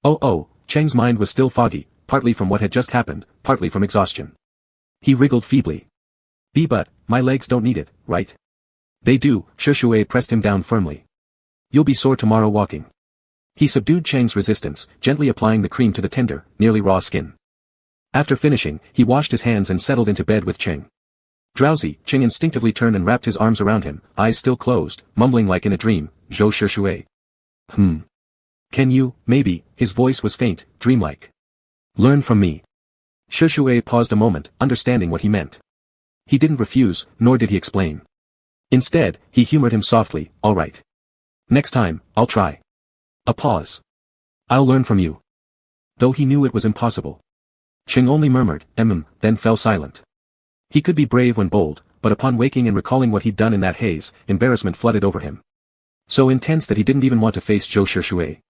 Oh, Cheng's mind was still foggy, partly from what had just happened, partly from exhaustion. He wriggled feebly. But, my legs don't need it, right? They do, Shui pressed him down firmly. You'll be sore tomorrow walking. He subdued Cheng's resistance, gently applying the cream to the tender, nearly raw skin. After finishing, he washed his hands and settled into bed with Cheng. Drowsy, Cheng instinctively turned and wrapped his arms around him, eyes still closed, mumbling like in a dream, Shui. Can you, maybe, his voice was faint, dreamlike. Learn from me. Shui paused a moment, understanding what he meant. He didn't refuse, nor did he explain. Instead, he humored him softly, all right. Next time, I'll try. A pause. I'll learn from you. Though he knew it was impossible. Cheng only murmured, then fell silent. He could be brave when bold, but upon waking and recalling what he'd done in that haze, embarrassment flooded over him. So intense that he didn't even want to face Shui.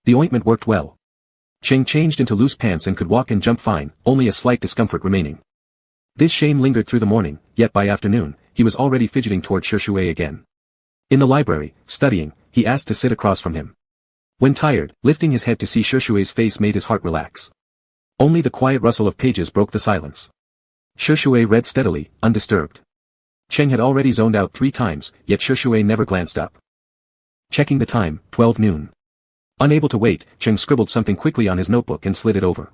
The ointment worked well. Cheng changed into loose pants and could walk and jump fine, only a slight discomfort remaining. This shame lingered through the morning, yet by afternoon, he was already fidgeting toward Shui again. In the library, studying, he asked to sit across from him. When tired, lifting his head to see Shui's face made his heart relax. Only the quiet rustle of pages broke the silence. Shui read steadily, undisturbed. Cheng had already zoned out 3 times, yet Shui never glanced up. Checking the time, 12 noon. Unable to wait, Cheng scribbled something quickly on his notebook and slid it over.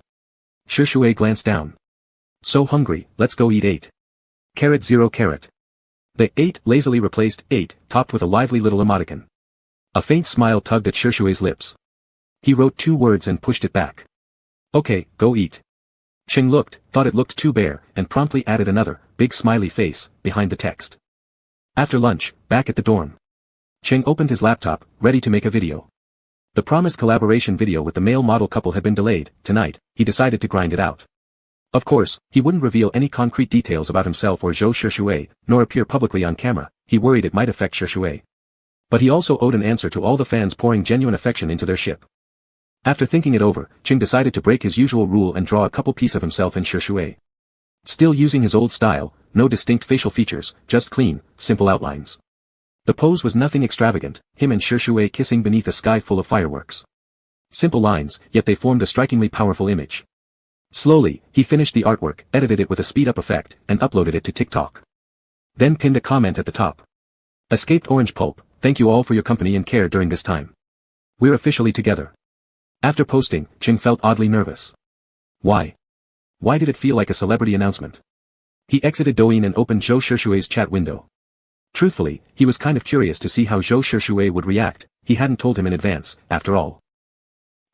Shui glanced down. So hungry, let's go eat 8. Carrot 0 carrot. The 8 lazily replaced 8, topped with a lively little emoticon. A faint smile tugged at Shui's lips. He wrote 2 words and pushed it back. Okay, go eat. Cheng looked, thought it looked too bare, and promptly added another, big smiley face, behind the text. After lunch, back at the dorm. Cheng opened his laptop, ready to make a video. The promised collaboration video with the male model couple had been delayed. Tonight, he decided to grind it out. Of course, he wouldn't reveal any concrete details about himself or Shui, nor appear publicly on camera. He worried it might affect Shui. But he also owed an answer to all the fans pouring genuine affection into their ship. After thinking it over, Cheng decided to break his usual rule and draw a couple pieces of himself and Shui. Still using his old style, no distinct facial features, just clean, simple outlines. The pose was nothing extravagant, him and Shui kissing beneath a sky full of fireworks. Simple lines, yet they formed a strikingly powerful image. Slowly, he finished the artwork, edited it with a speed-up effect, and uploaded it to TikTok. Then pinned a comment at the top. Escaped orange pulp, thank you all for your company and care during this time. We're officially together. After posting, Cheng felt oddly nervous. Why? Why did it feel like a celebrity announcement? He exited Douyin and opened Zhou Shishui's chat window. Truthfully, he was kind of curious to see how Zhou Shishui would react. He hadn't told him in advance, after all.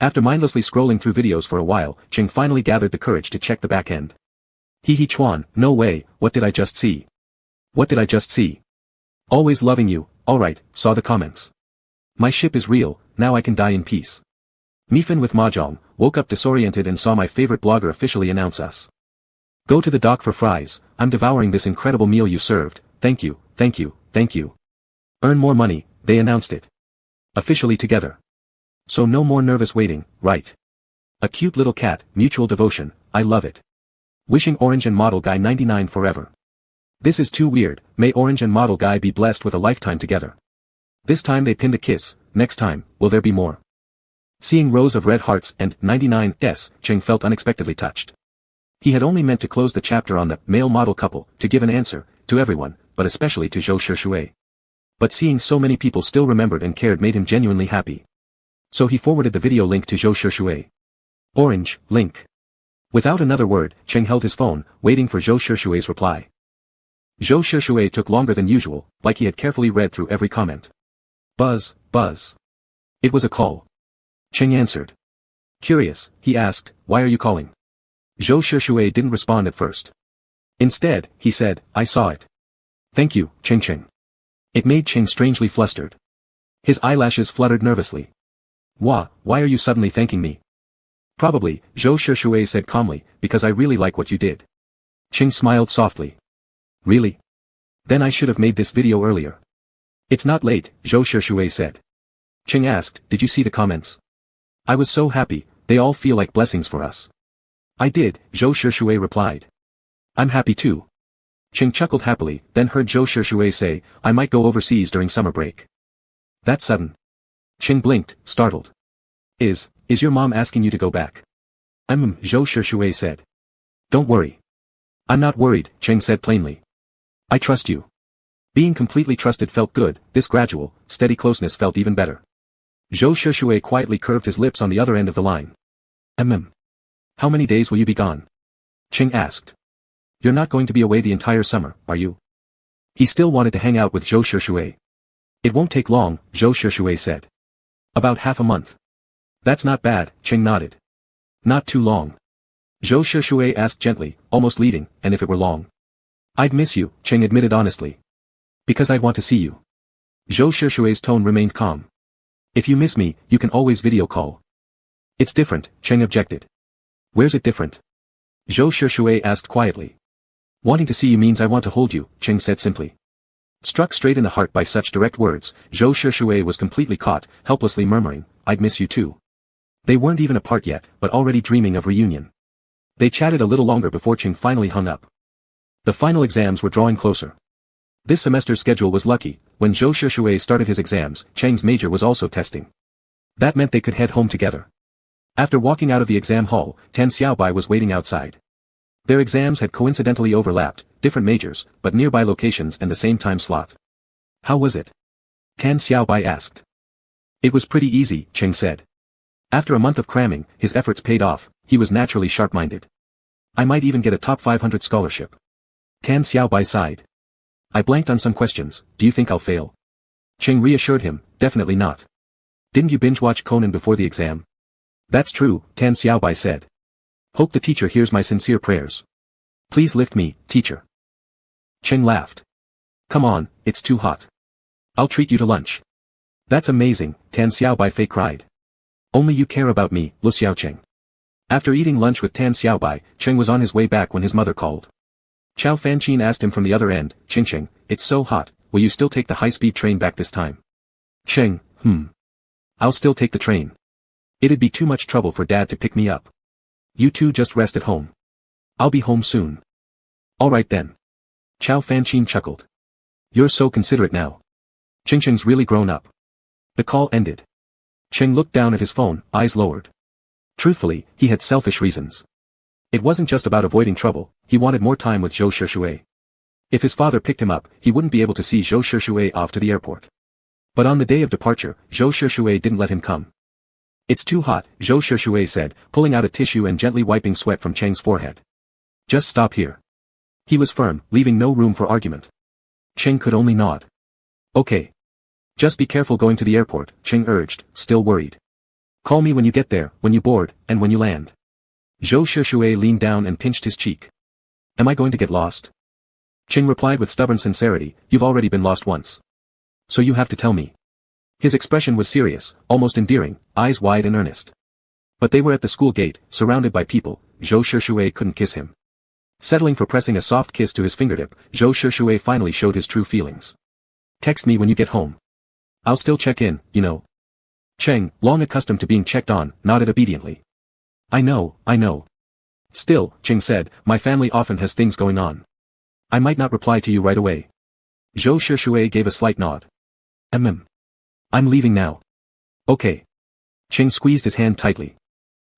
After mindlessly scrolling through videos for a while, Cheng finally gathered the courage to check the back end. Hehe Chuan, no way, what did I just see? What did I just see? Always loving you, alright, saw the comments. My ship is real, now I can die in peace. Mifan with Mahjong, woke up disoriented and saw my favorite blogger officially announce us. Go to the dock for fries, I'm devouring this incredible meal you served, thank you, thank you, thank you. Earn more money, they announced it. Officially together. So no more nervous waiting, right? A cute little cat, mutual devotion, I love it. Wishing Orange and Model Guy 99 forever. This is too weird, may Orange and Model Guy be blessed with a lifetime together. This time they pinned a kiss, next time, will there be more? Seeing rows of red hearts and 99s, Cheng felt unexpectedly touched. He had only meant to close the chapter on the male model couple, to give an answer, to everyone, but especially to Zhou Shishui. But seeing so many people still remembered and cared made him genuinely happy. So he forwarded the video link to Zhou Shishui. Orange, link. Without another word, Cheng held his phone, waiting for Zhou Shishui's reply. Zhou Shishui took longer than usual, like he had carefully read through every comment. Buzz, buzz. It was a call. Cheng answered. Curious, he asked, why are you calling? Zhou Shishui didn't respond at first. Instead, he said, I saw it. Thank you, Cheng. It made Cheng strangely flustered. His eyelashes fluttered nervously. Why are you suddenly thanking me? Probably, Zhou Shishui said calmly, because I really like what you did. Cheng smiled softly. Really? Then I should have made this video earlier. It's not late, Zhou Shishui said. Cheng asked, did you see the comments? I was so happy, they all feel like blessings for us. I did, Zhou Shishui replied. I'm happy too. Cheng chuckled happily, then heard Zhou Shishui say, I might go overseas during summer break. That sudden. Cheng blinked, startled. Is your mom asking you to go back? Zhou Shishui said. Don't worry. I'm not worried, Cheng said plainly. I trust you. Being completely trusted felt good, this gradual, steady closeness felt even better. Zhou Shishui quietly curved his lips on the other end of the line. How many days will you be gone? Cheng asked. You're not going to be away the entire summer, are you? He still wanted to hang out with Zhou Shishui. It won't take long, Zhou Shishui said. About half a month. That's not bad, Cheng nodded. Not too long. Zhou Shishui asked gently, almost leading, and if it were long. I'd miss you, Cheng admitted honestly. Because I'd want to see you. Zhou Shishui's tone remained calm. If you miss me, you can always video call. It's different, Cheng objected. Where's it different? Zhou Shishui asked quietly. Wanting to see you means I want to hold you, Cheng said simply. Struck straight in the heart by such direct words, Zhou Shishui was completely caught, helplessly murmuring, I'd miss you too. They weren't even apart yet, but already dreaming of reunion. They chatted a little longer before Cheng finally hung up. The final exams were drawing closer. This semester's schedule was lucky. When Zhou Shishui started his exams, Cheng's major was also testing. That meant they could head home together. After walking out of the exam hall, Tan Xiaobai was waiting outside. Their exams had coincidentally overlapped, different majors, but nearby locations and the same time slot. How was it? Tan Xiaobai asked. It was pretty easy, Cheng said. After a month of cramming, his efforts paid off, he was naturally sharp-minded. I might even get a top 500 scholarship. Tan Xiaobai sighed. I blanked on some questions, do you think I'll fail? Cheng reassured him, definitely not. Didn't you binge-watch Conan before the exam? That's true, Tan Xiaobai said. Hope the teacher hears my sincere prayers. Please lift me, teacher. Cheng laughed. Come on, it's too hot. I'll treat you to lunch. That's amazing, Tan Xiaobai fake cried. Only you care about me, Lu Xiaocheng. After eating lunch with Tan Xiaobai, Cheng was on his way back when his mother called. Chao Fanqin asked him from the other end, Cheng, it's so hot, will you still take the high-speed train back this time? Cheng, I'll still take the train. It'd be too much trouble for Dad to pick me up. You two just rest at home. I'll be home soon. Alright then. Chao Fanqin chuckled. You're so considerate now. Cheng's really grown up. The call ended. Cheng looked down at his phone, eyes lowered. Truthfully, he had selfish reasons. It wasn't just about avoiding trouble, he wanted more time with Zhou Shishui. If his father picked him up, he wouldn't be able to see Zhou Shishui off to the airport. But on the day of departure, Zhou Shishui didn't let him come. It's too hot, Zhou Shishui said, pulling out a tissue and gently wiping sweat from Cheng's forehead. Just stop here. He was firm, leaving no room for argument. Cheng could only nod. Okay. Just be careful going to the airport, Cheng urged, still worried. Call me when you get there, when you board, and when you land. Zhou Shishue leaned down and pinched his cheek. Am I going to get lost? Cheng replied with stubborn sincerity, you've already been lost once. So you have to tell me. His expression was serious, almost endearing, eyes wide and earnest. But they were at the school gate, surrounded by people. Zhou Shishue couldn't kiss him. Settling for pressing a soft kiss to his fingertip, Zhou Shishue finally showed his true feelings. Text me when you get home. I'll still check in, you know. Cheng, long accustomed to being checked on, nodded obediently. I know. Still, Cheng said, my family often has things going on. I might not reply to you right away. Zhou Shishue gave a slight nod. I'm leaving now. Okay. Cheng squeezed his hand tightly.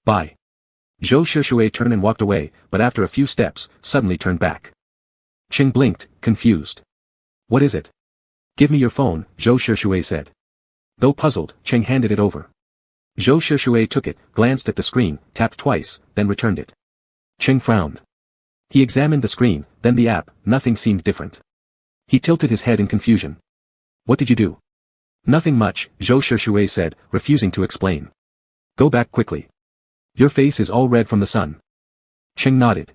Bye. Zhou Shishue turned and walked away, but after a few steps, suddenly turned back. Cheng blinked, confused. What is it? Give me your phone, Zhou Shishue said. Though puzzled, Cheng handed it over. Zhou Shishue took it, glanced at the screen, tapped twice, then returned it. Cheng frowned. He examined the screen, then the app, nothing seemed different. He tilted his head in confusion. What did you do? Nothing much, Zhou Shishue said, refusing to explain. Go back quickly. Your face is all red from the sun. Cheng nodded.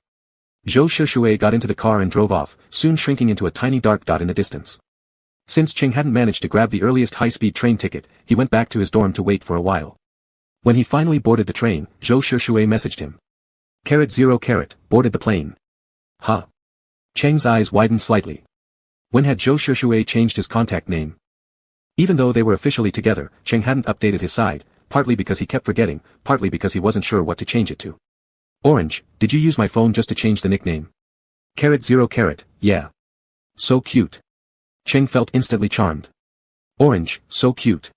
Zhou Shishue got into the car and drove off, soon shrinking into a tiny dark dot in the distance. Since Cheng hadn't managed to grab the earliest high-speed train ticket, he went back to his dorm to wait for a while. When he finally boarded the train, Zhou Shishue messaged him. "0, boarded the plane." Huh. Cheng's eyes widened slightly. When had Zhou Shishue changed his contact name? Even though they were officially together, Cheng hadn't updated his side, partly because he kept forgetting, partly because he wasn't sure what to change it to. Orange, did you use my phone just to change the nickname? 0, yeah. So cute. Cheng felt instantly charmed. Orange, so cute.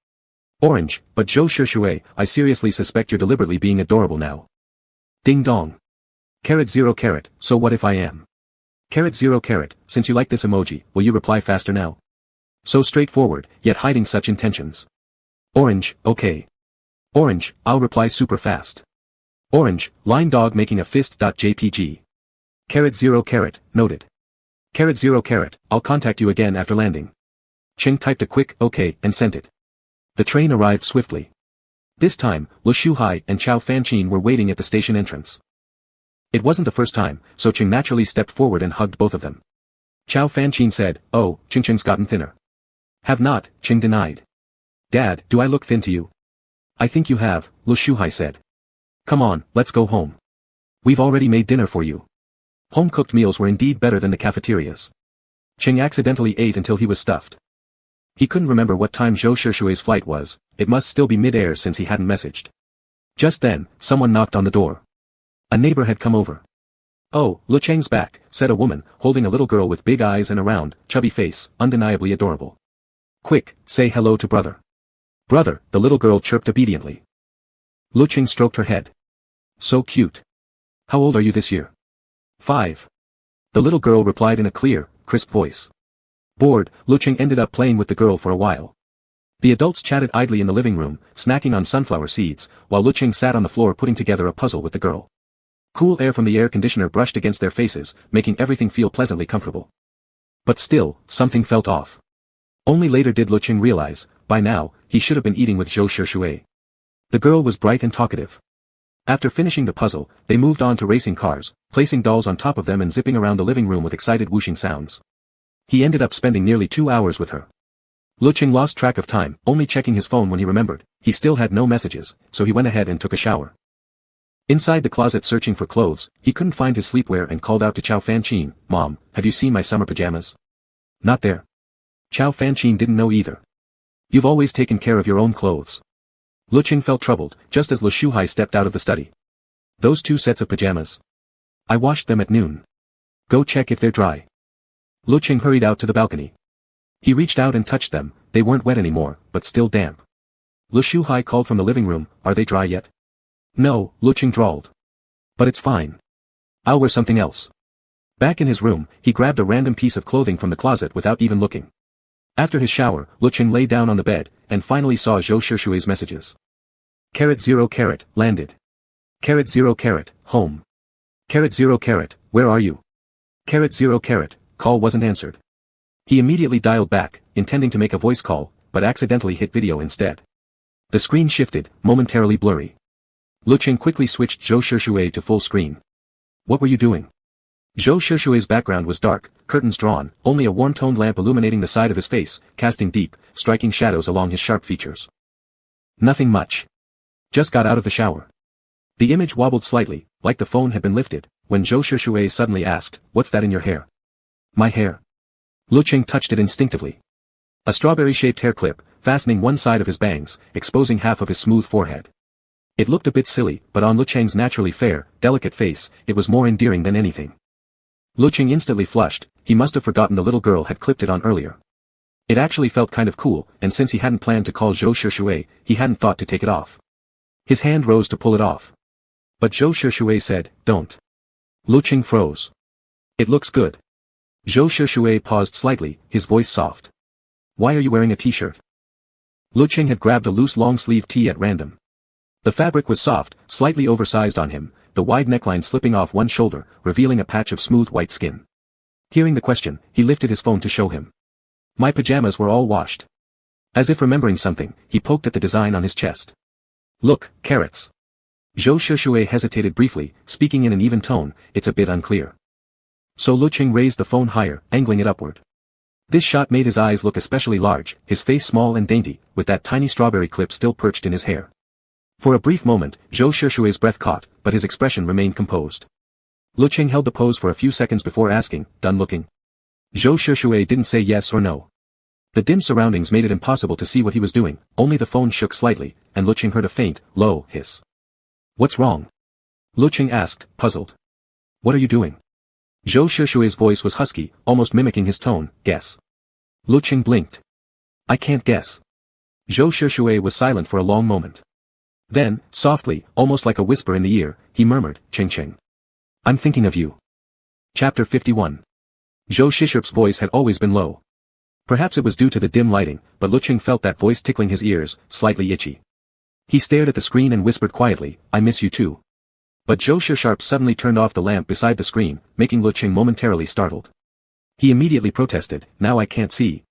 Orange, but Zhou Shishue, I seriously suspect you're deliberately being adorable now. Ding dong. 0, so what if I am? 0, since you like this emoji, will you reply faster now? So straightforward, yet hiding such intentions. Orange, okay. Orange, I'll reply super fast. Orange, line dog making a fist.jpg. 0, noted. 0, I'll contact you again after landing. Cheng typed a quick okay and sent it. The train arrived swiftly. This time, Lu Shuhai and Chao Fanqin were waiting at the station entrance. It wasn't the first time, so Cheng naturally stepped forward and hugged both of them. Chao Fanqin said, "Oh, Cheng's gotten thinner." "Have not," Cheng denied. "Dad, do I look thin to you?" "I think you have," Lu Shuhai said. "Come on, let's go home. We've already made dinner for you." Home-cooked meals were indeed better than the cafeterias. Cheng accidentally ate until he was stuffed. He couldn't remember what time Zhou Shishue's flight was, it must still be mid-air since he hadn't messaged. Just then, someone knocked on the door. A neighbor had come over. "Oh, Lecheng's back," said a woman, holding a little girl with big eyes and a round, chubby face, undeniably adorable. "Quick, say hello to brother." "Brother," the little girl chirped obediently. Lecheng stroked her head. "So cute. How old are you this year?" 5. The little girl replied in a clear, crisp voice. Bored, Lecheng ended up playing with the girl for a while. The adults chatted idly in the living room, snacking on sunflower seeds, while Lecheng sat on the floor putting together a puzzle with the girl. Cool air from the air conditioner brushed against their faces, making everything feel pleasantly comfortable. But still, something felt off. Only later did Lecheng realize, by now, he should have been eating with Zhou Shishue. The girl was bright and talkative. After finishing the puzzle, they moved on to racing cars, placing dolls on top of them and zipping around the living room with excited whooshing sounds. He ended up spending nearly 2 hours with her. Lecheng lost track of time, only checking his phone when he remembered. He still had no messages, so he went ahead and took a shower. Inside the closet searching for clothes, he couldn't find his sleepwear and called out to Chao Fanqin, "Mom, have you seen my summer pajamas?" "Not there." Chao Fanqin didn't know either. "You've always taken care of your own clothes." Lecheng felt troubled, just as Lu Shuhai stepped out of the study. "Those 2 sets of pajamas. I washed them at noon. Go check if they're dry." Lecheng hurried out to the balcony. He reached out and touched them, they weren't wet anymore, but still damp. Lu Shuhai called from the living room, "Are they dry yet?" "No," Lecheng drawled. "But it's fine. I'll wear something else." Back in his room, he grabbed a random piece of clothing from the closet without even looking. After his shower, Lecheng lay down on the bed, and finally saw Zhou Shishue's messages. 0, landed. 0, home. 0, where are you? Caret 0 caret, call wasn't answered. He immediately dialed back, intending to make a voice call, but accidentally hit video instead. The screen shifted, momentarily blurry. Lecheng quickly switched Zhou Shishui to full screen. What were you doing? Zhou Shishui's background was dark, curtains drawn, only a warm-toned lamp illuminating the side of his face, casting deep, striking shadows along his sharp features. Nothing much. Just got out of the shower. The image wobbled slightly, like the phone had been lifted, when Zhou Shishui suddenly asked, "What's that in your hair?" "My hair." Lecheng touched it instinctively. A strawberry-shaped hair clip, fastening one side of his bangs, exposing half of his smooth forehead. It looked a bit silly, but on Lecheng's naturally fair, delicate face, it was more endearing than anything. Lecheng instantly flushed, he must have forgotten the little girl had clipped it on earlier. It actually felt kind of cool, and since he hadn't planned to call Zhou Shishui, he hadn't thought to take it off. His hand rose to pull it off. But Zhou Shishui said, "Don't." Lecheng froze. "It looks good." Zhou Shishui paused slightly, his voice soft. "Why are you wearing a t-shirt?" Lecheng had grabbed a loose long-sleeve tee at random. The fabric was soft, slightly oversized on him, the wide neckline slipping off one shoulder, revealing a patch of smooth white skin. Hearing the question, he lifted his phone to show him. "My pajamas were all washed." As if remembering something, he poked at the design on his chest. "Look, carrots." Zhou Shishui hesitated briefly, speaking in an even tone, "It's a bit unclear." So Lecheng raised the phone higher, angling it upward. This shot made his eyes look especially large, his face small and dainty, with that tiny strawberry clip still perched in his hair. For a brief moment, Zhou Shishui's breath caught, but his expression remained composed. Lecheng held the pose for a few seconds before asking, "Done looking?" Zhou Shishui didn't say yes or no. The dim surroundings made it impossible to see what he was doing, only the phone shook slightly, and Lecheng heard a faint, low hiss. "What's wrong?" Lecheng asked, puzzled. "What are you doing?" Zhou Shishui's voice was husky, almost mimicking his tone, "Guess." Lecheng blinked. "I can't guess." Zhou Shishui was silent for a long moment. Then, softly, almost like a whisper in the ear, he murmured, "Cheng Cheng. I'm thinking of you." Chapter 51. Zhou Shishui's voice had always been low. Perhaps it was due to the dim lighting, but Lecheng felt that voice tickling his ears, slightly itchy. He stared at the screen and whispered quietly, "I miss you too." But Zhou Shishup suddenly turned off the lamp beside the screen, making Lecheng momentarily startled. He immediately protested, "Now I can't see."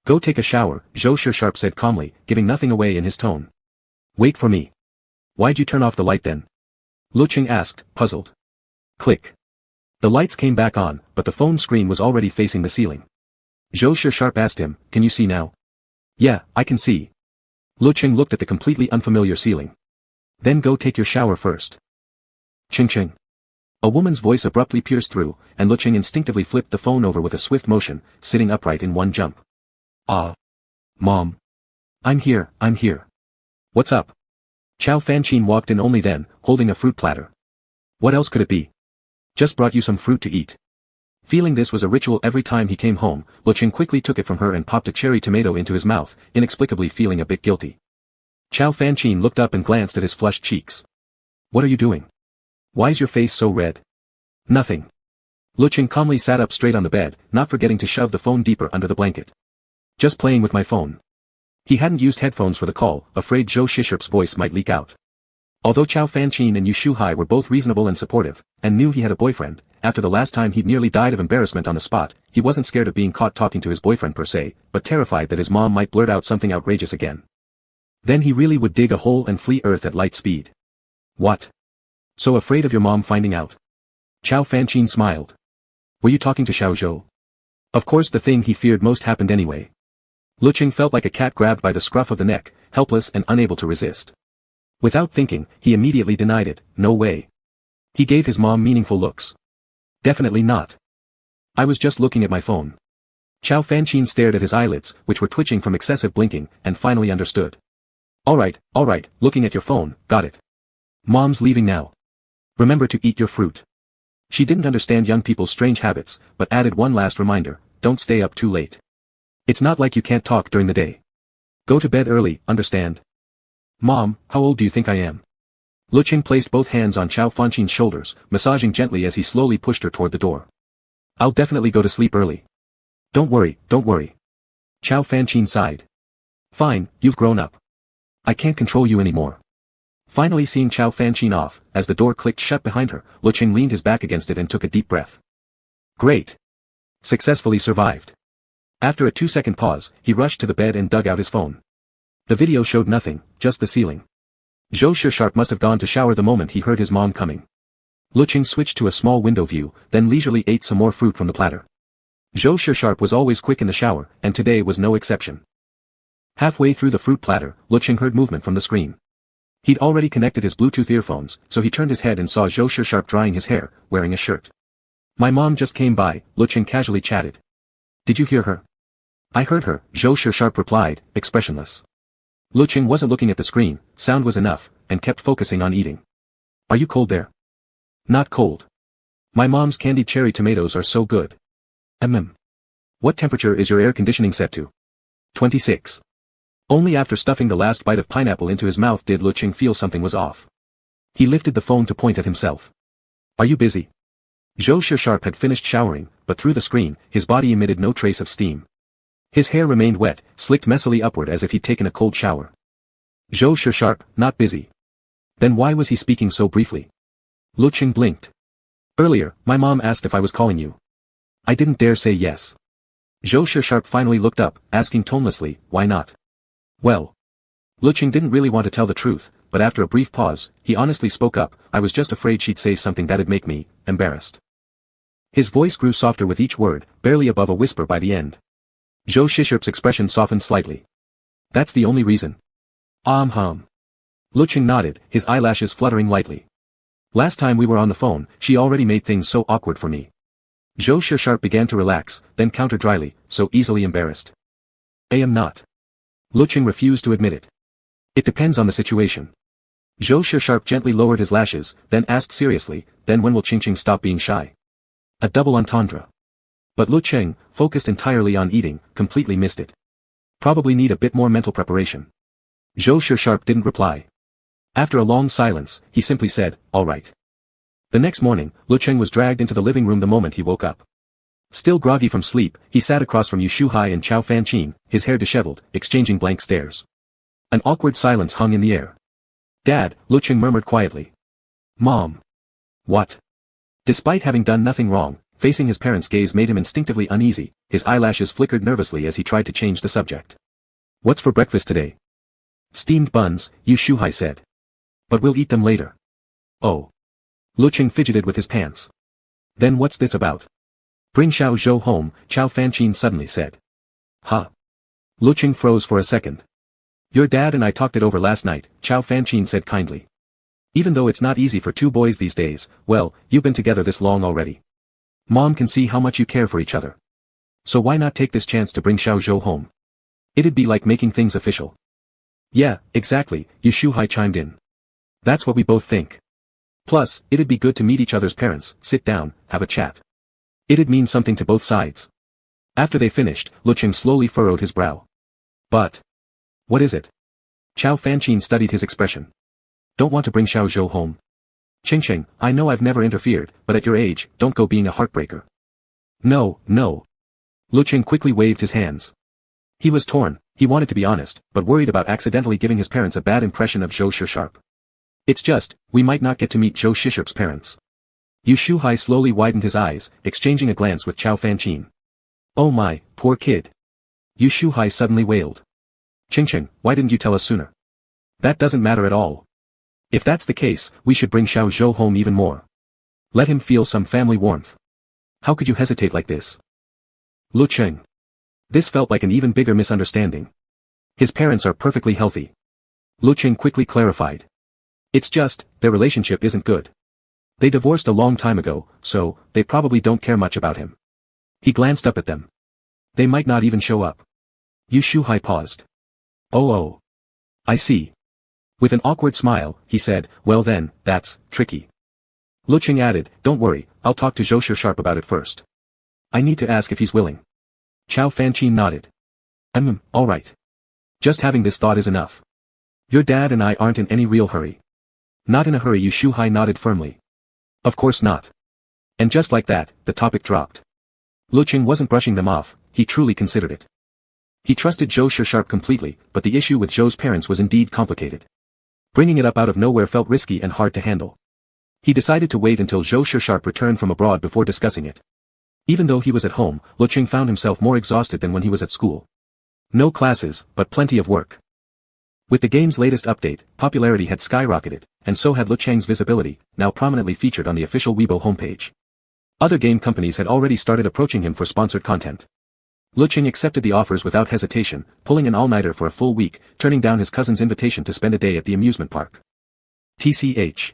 "Go take a shower," Zhou Shishup said calmly, giving nothing away in his tone. "Wait for me." "Why'd you turn off the light then?" Lecheng asked, puzzled. Click. The lights came back on, but the phone screen was already facing the ceiling. Zhou Shishup asked him, "Can you see now?" "Yeah, I can see." Lecheng looked at the completely unfamiliar ceiling. "Then go take your shower first." "Ching ching." A woman's voice abruptly pierced through, and Lecheng instinctively flipped the phone over with a swift motion, sitting upright in one jump. "Ah. Mom. I'm here, I'm here." "What's up?" Chow Fanqin walked in only then, holding a fruit platter. "What else could it be?" "Just brought you some fruit to eat." Feeling this was a ritual every time he came home, Lecheng quickly took it from her and popped a cherry tomato into his mouth, inexplicably feeling a bit guilty. Chow Fanqin looked up and glanced at his flushed cheeks. "What are you doing? Why's your face so red?" "Nothing." Lecheng calmly sat up straight on the bed, not forgetting to shove the phone deeper under the blanket. "Just playing with my phone." He hadn't used headphones for the call, afraid Zhou Shishup's voice might leak out. Although Chow Fanqin and Yu Shuhai were both reasonable and supportive, and knew he had a boyfriend, after the last time he'd nearly died of embarrassment on the spot, he wasn't scared of being caught talking to his boyfriend per se, but terrified that his mom might blurt out something outrageous again. Then he really would dig a hole and flee Earth at light speed. "What? So afraid of your mom finding out?" Chow Fanqin smiled. "Were you talking to Xiao Zhou?" Of course the thing he feared most happened anyway. Lecheng felt like a cat grabbed by the scruff of the neck, helpless and unable to resist. Without thinking, he immediately denied it, "No way." He gave his mom meaningful looks. "Definitely not. I was just looking at my phone." Chow Fanqin stared at his eyelids, which were twitching from excessive blinking, and finally understood. All right, looking at your phone, got it. Mom's leaving now. Remember to eat your fruit." She didn't understand young people's strange habits, but added one last reminder, "Don't stay up too late. It's not like you can't talk during the day. Go to bed early, understand?" "Mom, how old do you think I am?" Lecheng placed both hands on Chow Fanqin's shoulders, massaging gently as he slowly pushed her toward the door. "I'll definitely go to sleep early." Don't worry. Chow Fanqin sighed. "Fine, you've grown up. I can't control you anymore." Finally seeing Chow Fanqin off, as the door clicked shut behind her, Lecheng leaned his back against it and took a deep breath. Great. Successfully survived. After a 2-second pause, he rushed to the bed and dug out his phone. The video showed nothing, just the ceiling. Zhou Shisharp must have gone to shower the moment he heard his mom coming. Lecheng switched to a small window view, then leisurely ate some more fruit from the platter. Zhou Shisharp was always quick in the shower, and today was no exception. Halfway through the fruit platter, Lecheng heard movement from the screen. He'd already connected his Bluetooth earphones, so he turned his head and saw Zhou Shisharp drying his hair, wearing a shirt. My mom just came by, Lecheng casually chatted. Did you hear her? I heard her, Zhou Shisharp replied, expressionless. Lecheng wasn't looking at the screen, sound was enough, and kept focusing on eating. Are you cold there? Not cold. My mom's candied cherry tomatoes are so good. What temperature is your air conditioning set to? 26. Only after stuffing the last bite of pineapple into his mouth did Lecheng feel something was off. He lifted the phone to point at himself. Are you busy? Zhou Shisharp had finished showering, but through the screen, his body emitted no trace of steam. His hair remained wet, slicked messily upward as if he'd taken a cold shower. Zhou Shisharp, not busy. Then why was he speaking so briefly? Lecheng blinked. Earlier, my mom asked if I was calling you. I didn't dare say yes. Zhou Shisharp finally looked up, asking tonelessly, why not? Well. Lecheng didn't really want to tell the truth, but after a brief pause, he honestly spoke up, I was just afraid she'd say something that'd make me embarrassed. His voice grew softer with each word, barely above a whisper by the end. Zhou Shisharp's expression softened slightly. That's the only reason. Lecheng nodded, his eyelashes fluttering lightly. Last time we were on the phone, she already made things so awkward for me. Zhou Shisharp began to relax, then countered dryly, so easily embarrassed. I am not. Lecheng refused to admit it. It depends on the situation. Zhou Shisharp gently lowered his lashes, then asked seriously, then when will Ching stop being shy? A double entendre. But Lecheng, focused entirely on eating, completely missed it. Probably need a bit more mental preparation. Zhou Shisharp didn't reply. After a long silence, he simply said, all right. The next morning, Lecheng was dragged into the living room the moment he woke up. Still groggy from sleep, he sat across from Yu Shuhai and Chao Fanqin, his hair disheveled, exchanging blank stares. An awkward silence hung in the air. Dad, Lecheng murmured quietly. Mom. What? Despite having done nothing wrong, facing his parents' gaze made him instinctively uneasy, his eyelashes flickered nervously as he tried to change the subject. What's for breakfast today? Steamed buns, Yu Shuhai said. But we'll eat them later. Oh. Lecheng fidgeted with his pants. Then what's this about? Bring Xiao Zhou home, Chao Fanqin suddenly said. Huh? Lecheng froze for a second. Your dad and I talked it over last night, Chao Fanqin said kindly. Even though it's not easy for two boys these days, well, you've been together this long already. Mom can see how much you care for each other. So why not take this chance to bring Xiao Zhou home? It'd be like making things official. Yeah, exactly, Yu Shuhai chimed in. That's what we both think. Plus, it'd be good to meet each other's parents, sit down, have a chat. It'd mean something to both sides. After they finished, Lecheng slowly furrowed his brow. But. What is it? Chao Fanqin studied his expression. Don't want to bring Xiao Zhou home. Ching, I know I've never interfered, but at your age, don't go being a heartbreaker. No. Lecheng quickly waved his hands. He was torn, he wanted to be honest, but worried about accidentally giving his parents a bad impression of Zhou Shisharp. It's just, we might not get to meet Zhou Shisharp's parents. Yu Shuhai slowly widened his eyes, exchanging a glance with Chao Fanqin. Oh my, poor kid. Yu Shuhai suddenly wailed. Ching, why didn't you tell us sooner? That doesn't matter at all. If that's the case, we should bring Xiao Zhou home even more. Let him feel some family warmth. How could you hesitate like this? Lecheng. This felt like an even bigger misunderstanding. His parents are perfectly healthy. Lecheng quickly clarified. It's just, their relationship isn't good. They divorced a long time ago, so, they probably don't care much about him. He glanced up at them. They might not even show up. Yu Shuhai paused. Oh. I see. With an awkward smile, he said, well then, that's tricky. Lecheng added, don't worry, I'll talk to Zhou Shisharp about it first. I need to ask if he's willing. Chao Fanqin nodded. Alright. Just having this thought is enough. Your dad and I aren't in any real hurry. Not in a hurry, Yu Shuhai nodded firmly. Of course not. And just like that, the topic dropped. Lecheng wasn't brushing them off, he truly considered it. He trusted Zhou Shisharp completely, but the issue with Zhou's parents was indeed complicated. Bringing it up out of nowhere felt risky and hard to handle. He decided to wait until Zhou Shisharp returned from abroad before discussing it. Even though he was at home, Lecheng found himself more exhausted than when he was at school. No classes, but plenty of work. With the game's latest update, popularity had skyrocketed, and so had Lecheng's visibility, now prominently featured on the official Weibo homepage. Other game companies had already started approaching him for sponsored content. Lecheng accepted the offers without hesitation, pulling an all-nighter for a full week, turning down his cousin's invitation to spend a day at the amusement park. TCH.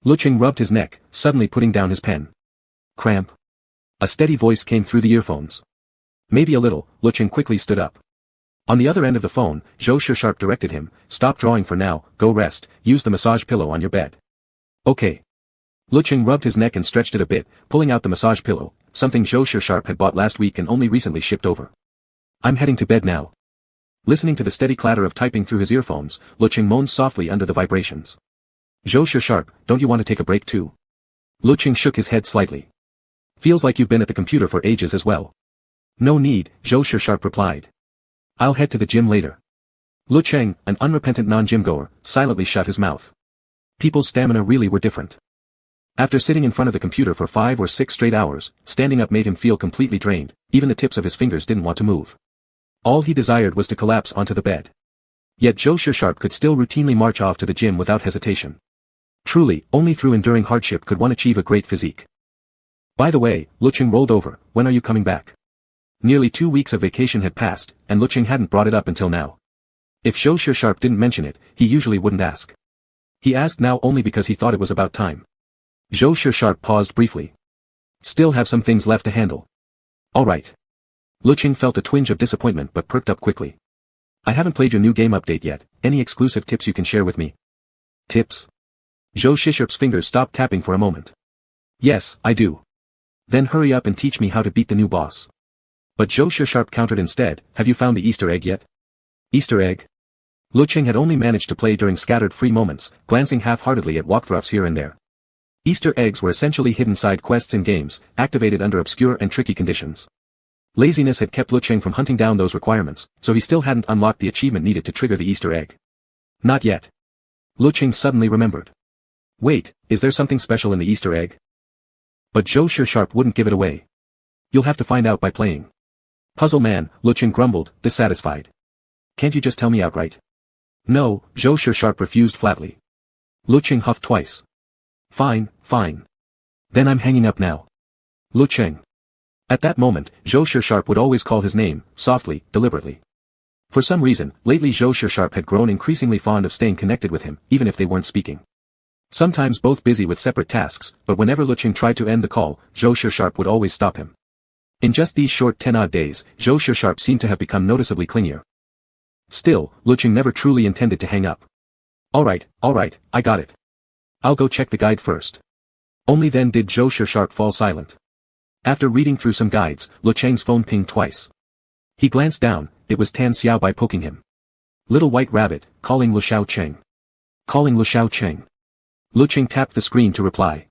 Lecheng rubbed his neck, suddenly putting down his pen. Cramp. A steady voice came through the earphones. Maybe a little. Lecheng quickly stood up. On the other end of the phone, Zhou Shisharp directed him, stop drawing for now, go rest, use the massage pillow on your bed. Okay. Lecheng rubbed his neck and stretched it a bit, pulling out the massage pillow, something Zhou Shisharp had bought last week and only recently shipped over. I'm heading to bed now. Listening to the steady clatter of typing through his earphones, Lecheng moaned softly under the vibrations. Zhou Shisharp, don't you want to take a break too? Lecheng shook his head slightly. Feels like you've been at the computer for ages as well. No need, Zhou Shisharp replied. I'll head to the gym later. Lecheng, an unrepentant non-gym goer, silently shut his mouth. People's stamina really were different. After sitting in front of the computer for 5 or 6 straight hours, standing up made him feel completely drained, even the tips of his fingers didn't want to move. All he desired was to collapse onto the bed. Yet Zhou Shisharp could still routinely march off to the gym without hesitation. Truly, only through enduring hardship could one achieve a great physique. By the way, Lecheng rolled over, when are you coming back? Nearly 2 weeks of vacation had passed, and Lecheng hadn't brought it up until now. If Zhou Shisharp didn't mention it, he usually wouldn't ask. He asked now only because he thought it was about time. Zhou Shisharp paused briefly. Still have some things left to handle. Alright. Lecheng felt a twinge of disappointment but perked up quickly. I haven't played your new game update yet, any exclusive tips you can share with me? Tips? Zhou Shisharp's fingers stopped tapping for a moment. Yes, I do. Then hurry up and teach me how to beat the new boss. But Zhou Shisharp countered instead, have you found the Easter egg yet? Easter egg? Lecheng had only managed to play during scattered free moments, glancing half-heartedly at walkthroughs here and there. Easter eggs were essentially hidden side quests in games, activated under obscure and tricky conditions. Laziness had kept Lecheng from hunting down those requirements, so he still hadn't unlocked the achievement needed to trigger the Easter egg. Not yet. Lecheng suddenly remembered. Wait, is there something special in the Easter egg? But Zhou Shisharp wouldn't give it away. You'll have to find out by playing. Puzzle man, Lecheng grumbled, dissatisfied. Can't you just tell me outright? No, Zhou Shisharp refused flatly. Lecheng huffed twice. Fine, fine. Then I'm hanging up now. Lecheng. At that moment, Zhou Shisharp would always call his name, softly, deliberately. For some reason, lately Zhou Shisharp had grown increasingly fond of staying connected with him, even if they weren't speaking. Sometimes both busy with separate tasks, but whenever Lecheng tried to end the call, Zhou Shisharp would always stop him. In just these short 10-odd days, Zhou Shisharp seemed to have become noticeably clingier. Still, Lecheng never truly intended to hang up. Alright, I got it. I'll go check the guide first. Only then did Zhou Shisharp fall silent. After reading through some guides, Lecheng's phone pinged twice. He glanced down, it was Tan Xiaobai poking him. Little White Rabbit, calling Lecheng. Calling Lecheng. Lecheng tapped the screen to reply.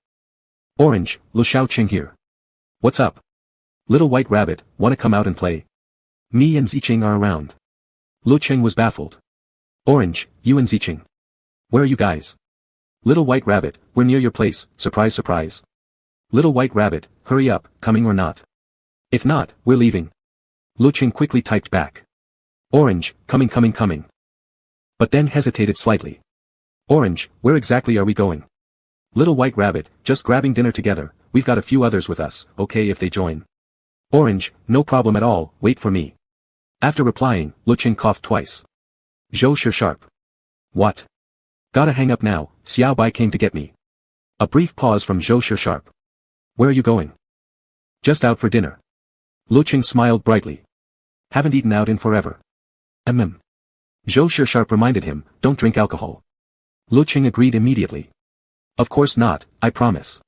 Orange, Lecheng here. What's up? Little White Rabbit, wanna come out and play? Me and Zicheng are around. Lecheng was baffled. Orange, you and Zicheng. Where are you guys? Little White Rabbit, we're near your place, surprise surprise. Little White Rabbit, hurry up, coming or not? If not, we're leaving. Lecheng quickly typed back. Orange, coming. But then hesitated slightly. Orange, where exactly are we going? Little White Rabbit, just grabbing dinner together, we've got a few others with us, okay if they join. Orange, no problem at all, wait for me. After replying, Lecheng coughed twice. Zhou Shisharp. What? Gotta hang up now, Xiaobai came to get me. A brief pause from Zhou Shisharp. Where are you going? Just out for dinner. Lecheng smiled brightly. Haven't eaten out in forever. Zhou Shisharp reminded him, don't drink alcohol. Lecheng agreed immediately. Of course not, I promise.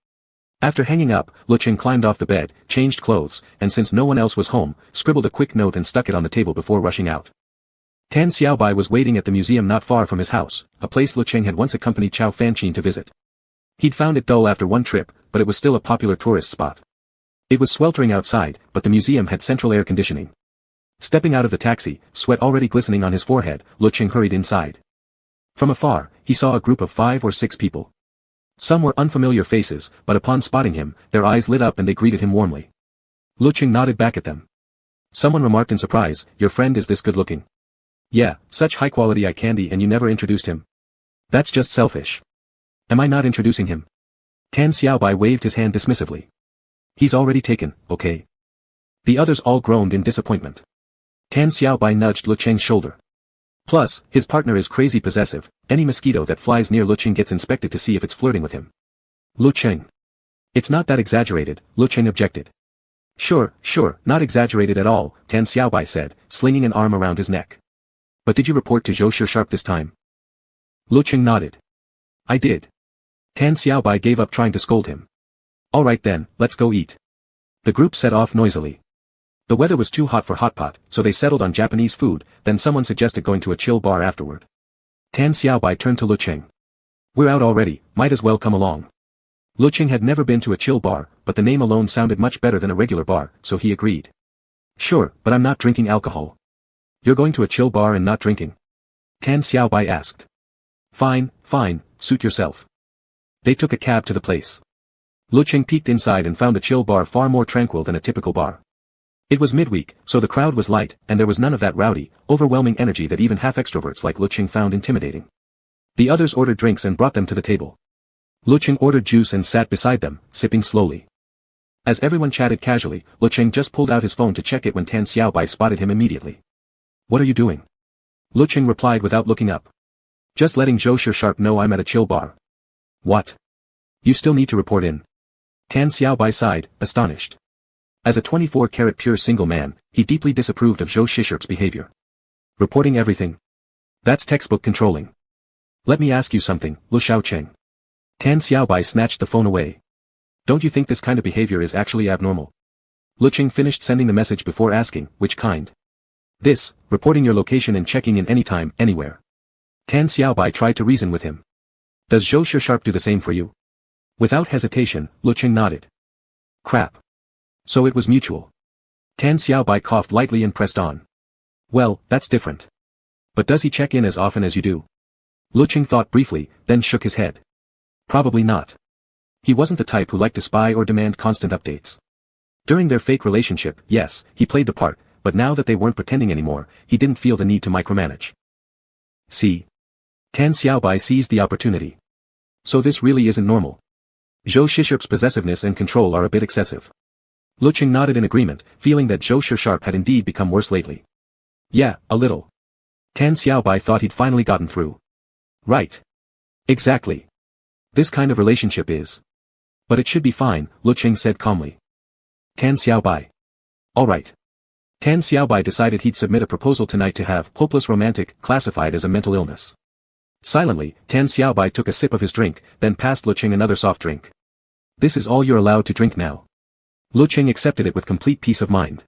After hanging up, Lecheng climbed off the bed, changed clothes, and since no one else was home, scribbled a quick note and stuck it on the table before rushing out. Tan Xiaobai was waiting at the museum not far from his house, a place Lecheng had once accompanied Chao Fanqin to visit. He'd found it dull after one trip, but it was still a popular tourist spot. It was sweltering outside, but the museum had central air conditioning. Stepping out of the taxi, sweat already glistening on his forehead, Lecheng hurried inside. From afar, he saw a group of 5 or 6 people. Some were unfamiliar faces, but upon spotting him, their eyes lit up and they greeted him warmly. Lecheng nodded back at them. Someone remarked in surprise, your friend is this good looking. Yeah, such high quality eye candy and you never introduced him. That's just selfish. Am I not introducing him? Tan Xiaobai waved his hand dismissively. He's already taken, okay. The others all groaned in disappointment. Tan Xiaobai nudged Lecheng's shoulder. Plus, his partner is crazy possessive, any mosquito that flies near Lecheng gets inspected to see if it's flirting with him. Lecheng. It's not that exaggerated, Lecheng objected. Sure, not exaggerated at all, Tan Xiaobai said, slinging an arm around his neck. But did you report to Zhou Sharp this time? Lecheng nodded. I did. Tan Xiaobai gave up trying to scold him. Alright then, let's go eat. The group set off noisily. The weather was too hot for hot pot, so they settled on Japanese food, then someone suggested going to a chill bar afterward. Tan Xiaobai turned to Lecheng. We're out already, might as well come along. Lecheng had never been to a chill bar, but the name alone sounded much better than a regular bar, so he agreed. Sure, but I'm not drinking alcohol. You're going to a chill bar and not drinking? Tan Xiaobai asked. Fine, suit yourself. They took a cab to the place. Lecheng peeked inside and found the chill bar far more tranquil than a typical bar. It was midweek, so the crowd was light, and there was none of that rowdy, overwhelming energy that even half-extroverts like Lecheng found intimidating. The others ordered drinks and brought them to the table. Lecheng ordered juice and sat beside them, sipping slowly. As everyone chatted casually, Lecheng just pulled out his phone to check it when Tan Xiaobai spotted him immediately. What are you doing? Lecheng replied without looking up. Just letting Zhou Sharp know I'm at a chill bar. What? You still need to report in. Tan Xiaobai sighed, astonished. As a 24-karat pure single man, he deeply disapproved of Zhou Sharp's behavior. Reporting everything. That's textbook controlling. Let me ask you something, Lu Xiaocheng. Tan Xiaobai snatched the phone away. Don't you think this kind of behavior is actually abnormal? Lecheng finished sending the message before asking, which kind? This, reporting your location and checking in anytime, anywhere. Tan Xiaobai tried to reason with him. Does Zhou Sharp do the same for you? Without hesitation, Lecheng nodded. Crap. So it was mutual. Tan Xiaobai coughed lightly and pressed on. Well, that's different. But does he check in as often as you do? Lecheng thought briefly, then shook his head. Probably not. He wasn't the type who liked to spy or demand constant updates. During their fake relationship, yes, he played the part, but now that they weren't pretending anymore, he didn't feel the need to micromanage. See? Tan Xiaobai seized the opportunity. So this really isn't normal. Zhou Sharp's possessiveness and control are a bit excessive. Lecheng nodded in agreement, feeling that Zhou Sharp had indeed become worse lately. Yeah, a little. Tan Xiaobai thought he'd finally gotten through. Right. Exactly. This kind of relationship is. But it should be fine, Lecheng said calmly. Tan Xiaobai. Alright. Tan Xiaobai decided he'd submit a proposal tonight to have hopeless romantic classified as a mental illness. Silently, Tan Xiaobai took a sip of his drink, then passed Lecheng another soft drink. This is all you're allowed to drink now. Lecheng accepted it with complete peace of mind.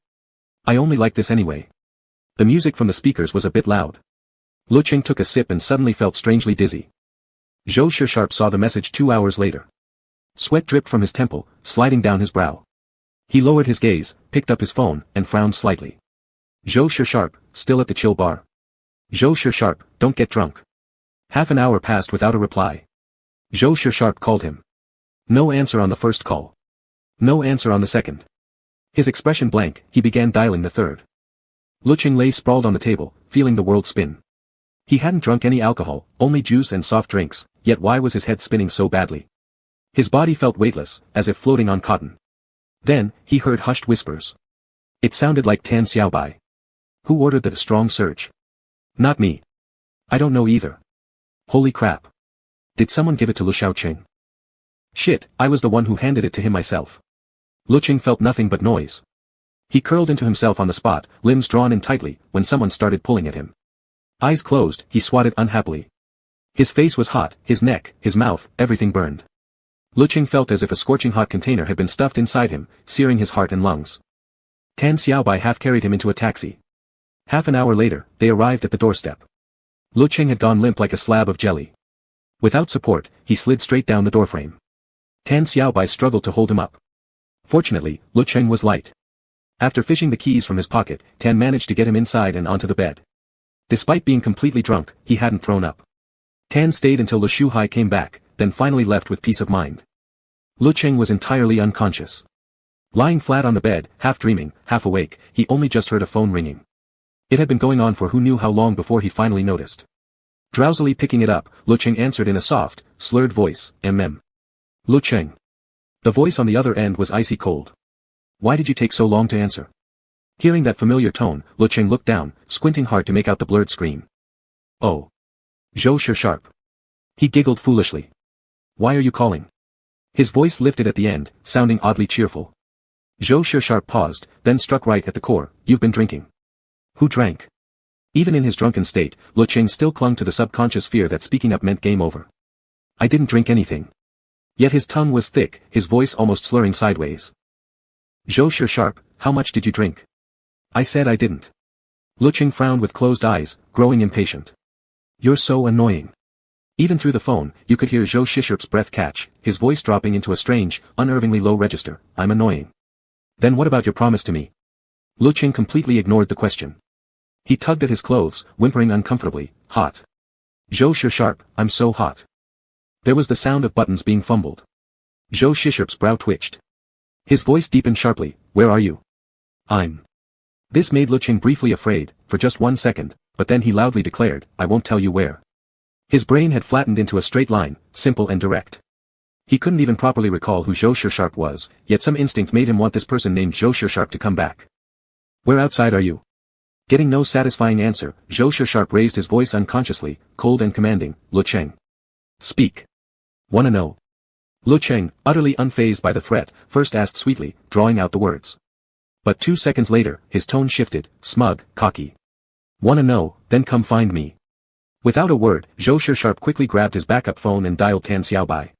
I only like this anyway. The music from the speakers was a bit loud. Lecheng took a sip and suddenly felt strangely dizzy. Zhou Sharp saw the message 2 hours later. Sweat dripped from his temple, sliding down his brow. He lowered his gaze, picked up his phone, and frowned slightly. Zhou Sharp, still at the chill bar. Zhou Sharp, don't get drunk. Half an hour passed without a reply. Zhou Sharp called him. No answer on the first call. No answer on the second. His expression blank, he began dialing the third. Lecheng lay sprawled on the table, feeling the world spin. He hadn't drunk any alcohol, only juice and soft drinks, yet why was his head spinning so badly? His body felt weightless, as if floating on cotton. Then, he heard hushed whispers. It sounded like Tan Xiaobai. Who ordered the strong surge? Not me. I don't know either. Holy crap. Did someone give it to Lu Xiaocheng? Shit, I was the one who handed it to him myself. Lecheng felt nothing but noise. He curled into himself on the spot, limbs drawn in tightly, when someone started pulling at him. Eyes closed, he swatted unhappily. His face was hot, his neck, his mouth, everything burned. Lecheng felt as if a scorching hot container had been stuffed inside him, searing his heart and lungs. Tan Xiaobai half carried him into a taxi. Half an hour later, they arrived at the doorstep. Lecheng had gone limp like a slab of jelly. Without support, he slid straight down the doorframe. Tan Xiaobai struggled to hold him up. Fortunately, Lecheng was light. After fishing the keys from his pocket, Tan managed to get him inside and onto the bed. Despite being completely drunk, he hadn't thrown up. Tan stayed until Lu Shuhai came back, then finally left with peace of mind. Lecheng was entirely unconscious. Lying flat on the bed, half dreaming, half awake, he only just heard a phone ringing. It had been going on for who knew how long before he finally noticed. Drowsily picking it up, Lecheng answered in a soft, slurred voice, Lecheng. The voice on the other end was icy cold. Why did you take so long to answer? Hearing that familiar tone, Lecheng looked down, squinting hard to make out the blurred screen. Oh. Zhou Sharp. He giggled foolishly. Why are you calling? His voice lifted at the end, sounding oddly cheerful. Zhou Sharp paused, then struck right at the core. You've been drinking. Who drank? Even in his drunken state, Lecheng still clung to the subconscious fear that speaking up meant game over. I didn't drink anything. Yet his tongue was thick, his voice almost slurring sideways. Zhou Sharp, how much did you drink? I said I didn't. Lecheng frowned with closed eyes, growing impatient. You're so annoying. Even through the phone, you could hear Zhou Sharp's breath catch, his voice dropping into a strange, unnervingly low register. I'm annoying. Then what about your promise to me? Lecheng completely ignored the question. He tugged at his clothes, whimpering uncomfortably. Hot. Zhou Sharp, I'm so hot. There was the sound of buttons being fumbled. Zhou Sharp's brow twitched. His voice deepened sharply. Where are you? I'm. This made Lecheng briefly afraid, for just 1 second, but then he loudly declared, I won't tell you where. His brain had flattened into a straight line, simple and direct. He couldn't even properly recall who Zhou Sharp was, yet some instinct made him want this person named Zhou Sharp to come back. Where outside are you? Getting no satisfying answer, Zhou Sharp raised his voice unconsciously, cold and commanding. Lecheng. Speak. Wanna know? Lecheng, utterly unfazed by the threat, first asked sweetly, drawing out the words. But 2 seconds later, his tone shifted, smug, cocky. Wanna know, then come find me. Without a word, Zhou Sharp quickly grabbed his backup phone and dialed Tan Xiaobai.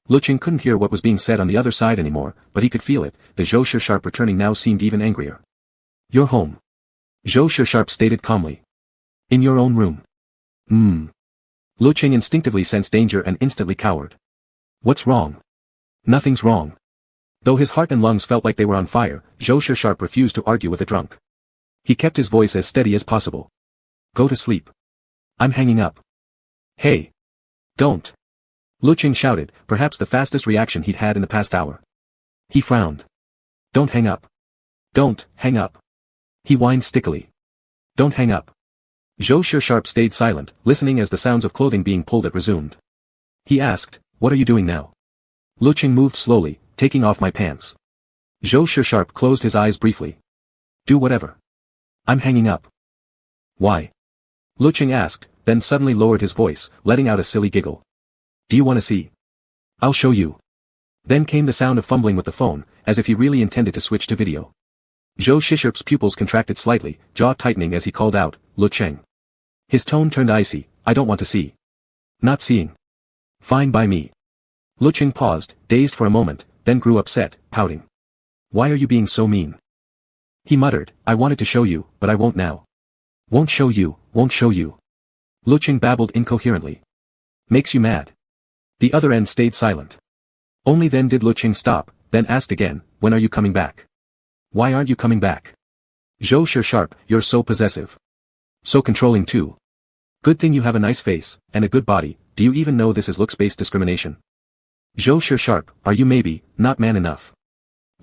Lecheng couldn't hear what was being said on the other side anymore, but he could feel it. The Zhou Sharp returning now seemed even angrier. You're home. Zhou Sharp stated calmly. In your own room. Lecheng instinctively sensed danger and instantly cowered. What's wrong? Nothing's wrong. Though his heart and lungs felt like they were on fire, Zhou Sharp refused to argue with a drunk. He kept his voice as steady as possible. Go to sleep. I'm hanging up. Hey. Don't. Lecheng shouted, perhaps the fastest reaction he'd had in the past hour. He frowned. Don't hang up. Don't hang up. He whined stickily. Don't hang up. Zhou Sharp stayed silent, listening as the sounds of clothing being pulled at resumed. He asked, what are you doing now? Lecheng moved slowly, taking off my pants. Zhou Sharp closed his eyes briefly. Do whatever. I'm hanging up. Why? Lecheng asked, then suddenly lowered his voice, letting out a silly giggle. Do you want to see? I'll show you. Then came the sound of fumbling with the phone, as if he really intended to switch to video. Zhou Sharp's pupils contracted slightly, jaw tightening as he called out, Lecheng. His tone turned icy. I don't want to see. Not seeing. Fine by me. Lecheng paused, dazed for a moment, then grew upset, pouting. Why are you being so mean? He muttered, I wanted to show you, but I won't now. Won't show you, won't show you. Lecheng babbled incoherently. Makes you mad. The other end stayed silent. Only then did Lecheng stop, then asked again, when are you coming back? Why aren't you coming back? Zhou Sharp, you're so possessive. So controlling too. Good thing you have a nice face, and a good body. Do you even know this is looks-based discrimination? Zhou Sharp, are you maybe, not man enough?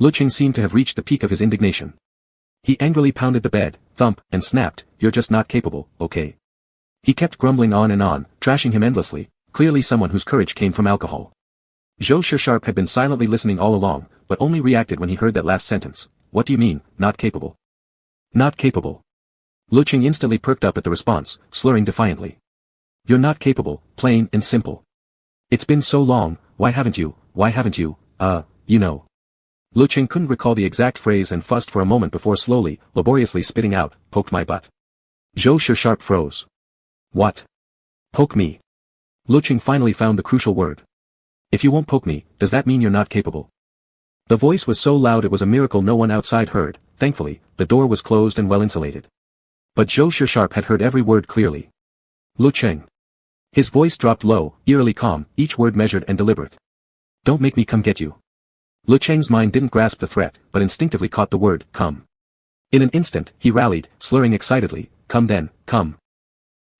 Lecheng seemed to have reached the peak of his indignation. He angrily pounded the bed, thump, and snapped, you're just not capable, okay? He kept grumbling on and on, trashing him endlessly, clearly someone whose courage came from alcohol. Zhou Sharp had been silently listening all along, but only reacted when he heard that last sentence. What do you mean, not capable? Not capable. Lecheng instantly perked up at the response, slurring defiantly. You're not capable, plain and simple. It's been so long, why haven't you, you know. Lecheng couldn't recall the exact phrase and fussed for a moment before slowly, laboriously spitting out, poked my butt. Zhou Sharp froze. What? Poke me. Lecheng finally found the crucial word. If you won't poke me, does that mean you're not capable? The voice was so loud it was a miracle no one outside heard. Thankfully, the door was closed and well insulated. But Zhou Sharp had heard every word clearly. Lecheng. His voice dropped low, eerily calm, each word measured and deliberate. Don't make me come get you. Lecheng's mind didn't grasp the threat, but instinctively caught the word, come. In an instant, he rallied, slurring excitedly, come then, come.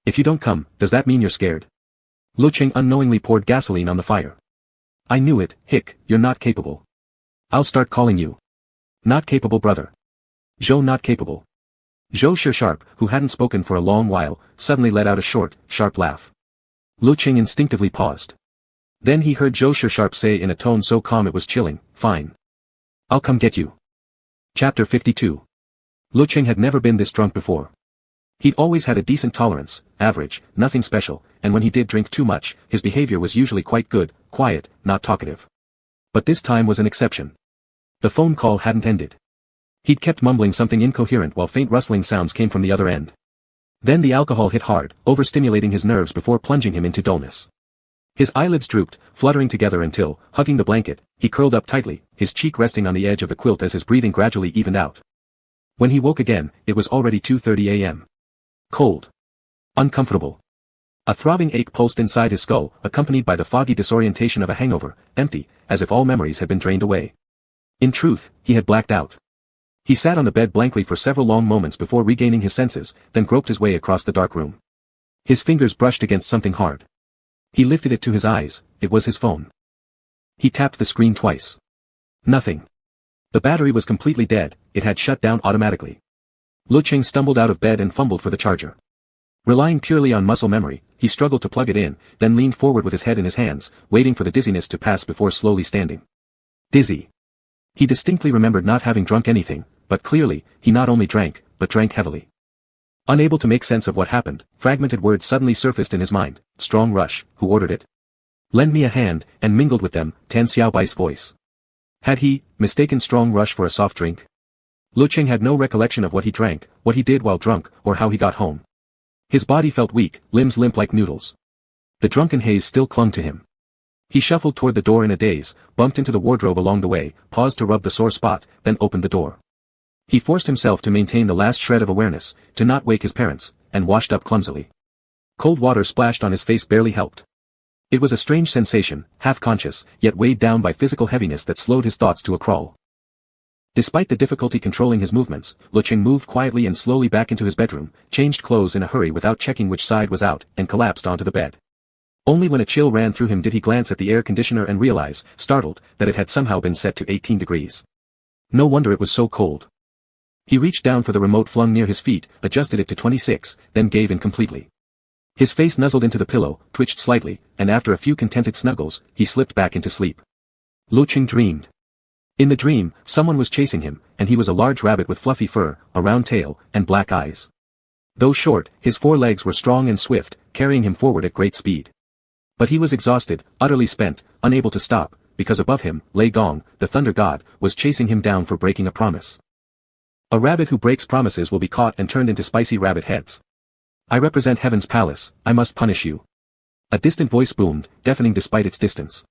If you don't come, does that mean you're scared? Lecheng unknowingly poured gasoline on the fire. I knew it, hick, you're not capable. I'll start calling you. Not capable brother. Zhou not capable. Zhou Shisharp, who hadn't spoken for a long while, suddenly let out a short, sharp laugh. Lecheng instinctively paused. Then he heard Zhou Shisharp say in a tone so calm it was chilling, "Fine. I'll come get you." Chapter 52. Lecheng had never been this drunk before. He'd always had a decent tolerance, average, nothing special, and when he did drink too much, his behavior was usually quite good, quiet, not talkative. But this time was an exception. The phone call hadn't ended. He'd kept mumbling something incoherent while faint rustling sounds came from the other end. Then the alcohol hit hard, overstimulating his nerves before plunging him into dullness. His eyelids drooped, fluttering together until, hugging the blanket, he curled up tightly, his cheek resting on the edge of the quilt as his breathing gradually evened out. When he woke again, it was already 2:30 a.m. Cold. Uncomfortable. A throbbing ache pulsed inside his skull, accompanied by the foggy disorientation of a hangover, empty, as if all memories had been drained away. In truth, he had blacked out. He sat on the bed blankly for several long moments before regaining his senses, then groped his way across the dark room. His fingers brushed against something hard. He lifted it to his eyes, it was his phone. He tapped the screen twice. Nothing. The battery was completely dead, it had shut down automatically. Lecheng stumbled out of bed and fumbled for the charger. Relying purely on muscle memory, he struggled to plug it in, then leaned forward with his head in his hands, waiting for the dizziness to pass before slowly standing. Dizzy. He distinctly remembered not having drunk anything, but clearly, he not only drank, but drank heavily. Unable to make sense of what happened, fragmented words suddenly surfaced in his mind. Strong rush, who ordered it? Lend me a hand, and mingled with them, Tan Xiaobai's voice. Had he, mistaken strong rush for a soft drink? Lecheng had no recollection of what he drank, what he did while drunk, or how he got home. His body felt weak, limbs limp like noodles. The drunken haze still clung to him. He shuffled toward the door in a daze, bumped into the wardrobe along the way, paused to rub the sore spot, then opened the door. He forced himself to maintain the last shred of awareness, to not wake his parents, and washed up clumsily. Cold water splashed on his face barely helped. It was a strange sensation, half-conscious, yet weighed down by physical heaviness that slowed his thoughts to a crawl. Despite the difficulty controlling his movements, Lecheng moved quietly and slowly back into his bedroom, changed clothes in a hurry without checking which side was out, and collapsed onto the bed. Only when a chill ran through him did he glance at the air conditioner and realize, startled, that it had somehow been set to 18 degrees. No wonder it was so cold. He reached down for the remote flung near his feet, adjusted it to 26, then gave in completely. His face nuzzled into the pillow, twitched slightly, and after a few contented snuggles, he slipped back into sleep. Lecheng dreamed. In the dream, someone was chasing him, and he was a large rabbit with fluffy fur, a round tail, and black eyes. Though short, his 4 legs were strong and swift, carrying him forward at great speed. But he was exhausted, utterly spent, unable to stop, because above him, Lei Gong, the thunder god, was chasing him down for breaking a promise. A rabbit who breaks promises will be caught and turned into spicy rabbit heads. I represent heaven's palace, I must punish you. A distant voice boomed, deafening despite its distance.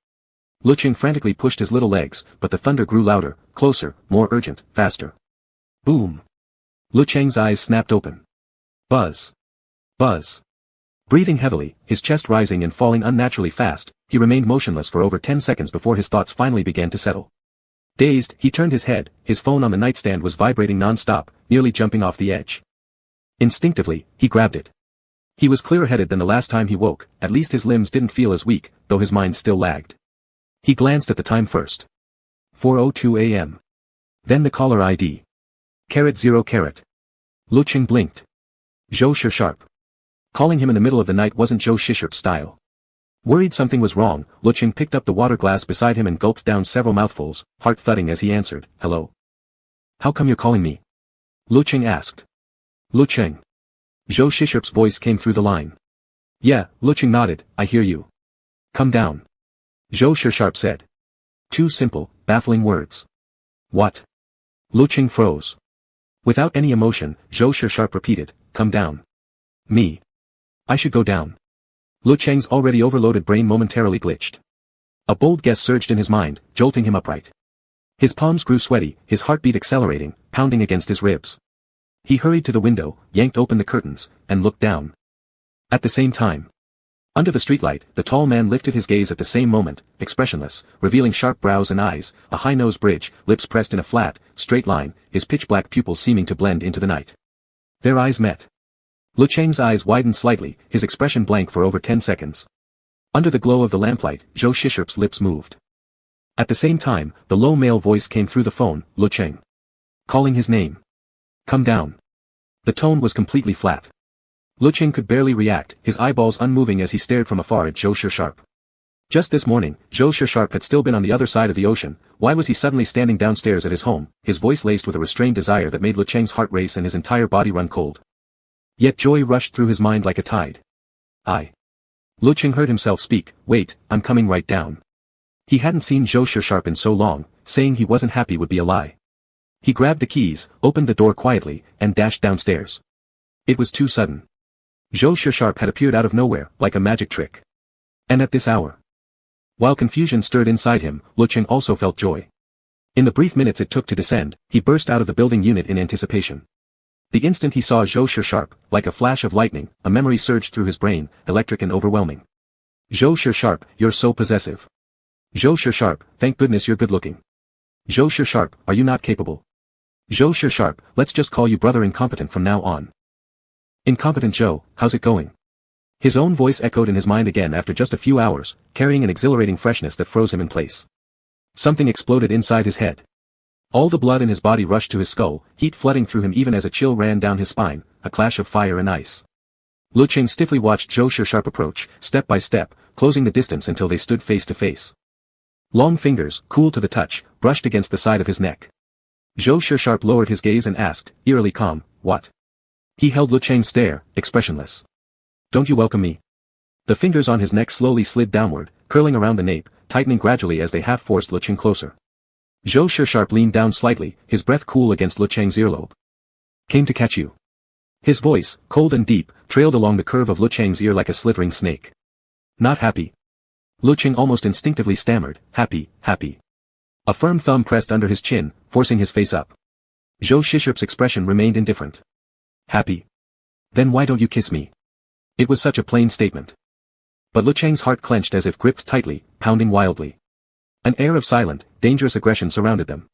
Lecheng frantically pushed his little legs, but the thunder grew louder, closer, more urgent, faster. Boom. Lecheng's eyes snapped open. Buzz. Buzz. Breathing heavily, his chest rising and falling unnaturally fast, he remained motionless for over 10 seconds before his thoughts finally began to settle. Dazed, he turned his head, his phone on the nightstand was vibrating non-stop, nearly jumping off the edge. Instinctively, he grabbed it. He was clearer-headed than the last time he woke, at least his limbs didn't feel as weak, though his mind still lagged. He glanced at the time first. 4:02 a.m. Then the caller ID. *0. Lecheng blinked. Zhou Shisharp. Calling him in the middle of the night wasn't Zhou Shisharp's style. Worried something was wrong, Lecheng picked up the water glass beside him and gulped down several mouthfuls, heart thudding as he answered, "Hello? How come you're calling me?" Lecheng asked. Lecheng. Zhou Shisharp's voice came through the line. "Yeah," Lecheng nodded, "I hear you. Come down." Zhou Shisharp said. 2 simple, baffling words. "What?" Lecheng froze. Without any emotion, Zhou Shisharp repeated, "Come down." "Me. I should go down." Lecheng's already overloaded brain momentarily glitched. A bold guess surged in his mind, jolting him upright. His palms grew sweaty, his heartbeat accelerating, pounding against his ribs. He hurried to the window, yanked open the curtains, and looked down. At the same time, under the streetlight, the tall man lifted his gaze at the same moment, expressionless, revealing sharp brows and eyes, a high nose bridge, lips pressed in a flat, straight line, his pitch-black pupils seeming to blend into the night. Their eyes met. Lecheng's eyes widened slightly, his expression blank for over 10 seconds. Under the glow of the lamplight, Zhou Shisharp's lips moved. At the same time, the low male voice came through the phone, "Lecheng. Calling his name. Come down. The tone was completely flat. Lecheng could barely react, his eyeballs unmoving as he stared from afar at Zhou Sharp. Just this morning, Zhou Sharp had still been on the other side of the ocean. Why was he suddenly standing downstairs at his home, his voice laced with a restrained desire that made Lecheng's heart race and his entire body run cold? Yet joy rushed through his mind like a tide. Lecheng heard himself speak, "Wait, I'm coming right down." He hadn't seen Zhou Sharp in so long, saying he wasn't happy would be a lie. He grabbed the keys, opened the door quietly, and dashed downstairs. It was too sudden. Zhou Sharp had appeared out of nowhere, like a magic trick. And at this hour. While confusion stirred inside him, Lecheng also felt joy. In the brief minutes it took to descend, he burst out of the building unit in anticipation. The instant he saw Zhou Sharp, like a flash of lightning, a memory surged through his brain, electric and overwhelming. "Zhou Sharp, you're so possessive. Zhou Sharp, thank goodness you're good-looking. Zhou Sharp, are you not capable? Zhou Sharp, let's just call you brother incompetent from now on. Incompetent Zhou, how's it going?" His own voice echoed in his mind again after just a few hours, carrying an exhilarating freshness that froze him in place. Something exploded inside his head. All the blood in his body rushed to his skull, heat flooding through him even as a chill ran down his spine, a clash of fire and ice. Lecheng stiffly watched Zhou Sharp approach, step by step, closing the distance until they stood face to face. Long fingers, cool to the touch, brushed against the side of his neck. Zhou Sharp lowered his gaze and asked, eerily calm, "What?" He held Lecheng's stare, expressionless. "Don't you welcome me?" The fingers on his neck slowly slid downward, curling around the nape, tightening gradually as they half-forced Lecheng closer. Zhou Sharp leaned down slightly, his breath cool against Lecheng's earlobe. "Came to catch you." His voice, cold and deep, trailed along the curve of Lecheng's ear like a slithering snake. "Not happy?" Lecheng almost instinctively stammered, "Happy, happy." A firm thumb pressed under his chin, forcing his face up. Zhou Sharp's expression remained indifferent. "Happy? Then why don't you kiss me?" It was such a plain statement. But Lecheng's heart clenched as if gripped tightly, pounding wildly. An air of silent, dangerous aggression surrounded them.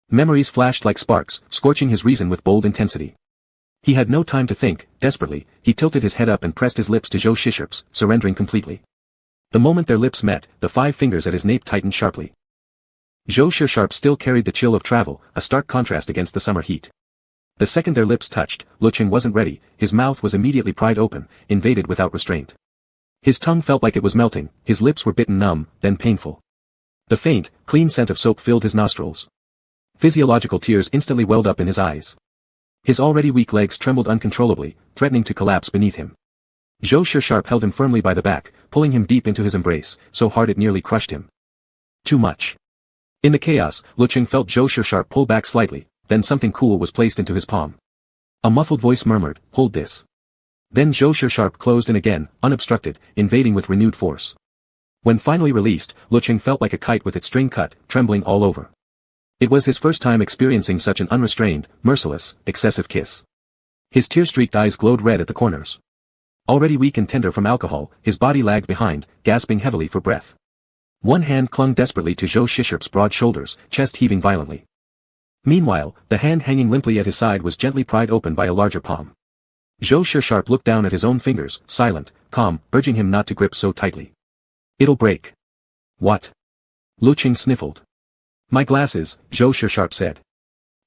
Memories flashed like sparks, scorching his reason with bold intensity. He had no time to think, desperately, he tilted his head up and pressed his lips to Zhou Sharp's, surrendering completely. The moment their lips met, the 5 fingers at his nape tightened sharply. Zhou Sharp still carried the chill of travel, a stark contrast against the summer heat. The second their lips touched, Lecheng wasn't ready, his mouth was immediately pried open, invaded without restraint. His tongue felt like it was melting, his lips were bitten numb, then painful. The faint, clean scent of soap filled his nostrils. Physiological tears instantly welled up in his eyes. His already weak legs trembled uncontrollably, threatening to collapse beneath him. Zhou Sharp held him firmly by the back, pulling him deep into his embrace, so hard it nearly crushed him. Too much. In the chaos, Lecheng felt Zhou Sharp pull back slightly, then something cool was placed into his palm. A muffled voice murmured, "Hold this." Then Zhou Sharp closed in again, unobstructed, invading with renewed force. When finally released, Lecheng felt like a kite with its string cut, trembling all over. It was his first time experiencing such an unrestrained, merciless, excessive kiss. His tear-streaked eyes glowed red at the corners. Already weak and tender from alcohol, his body lagged behind, gasping heavily for breath. One hand clung desperately to Zhou Sharp's broad shoulders, chest heaving violently. Meanwhile, the hand hanging limply at his side was gently pried open by a larger palm. Zhou Sharp looked down at his own fingers, silent, calm, urging him not to grip so tightly. "It'll break." "What?" Lecheng sniffled. "My glasses," Zhou Sharp said.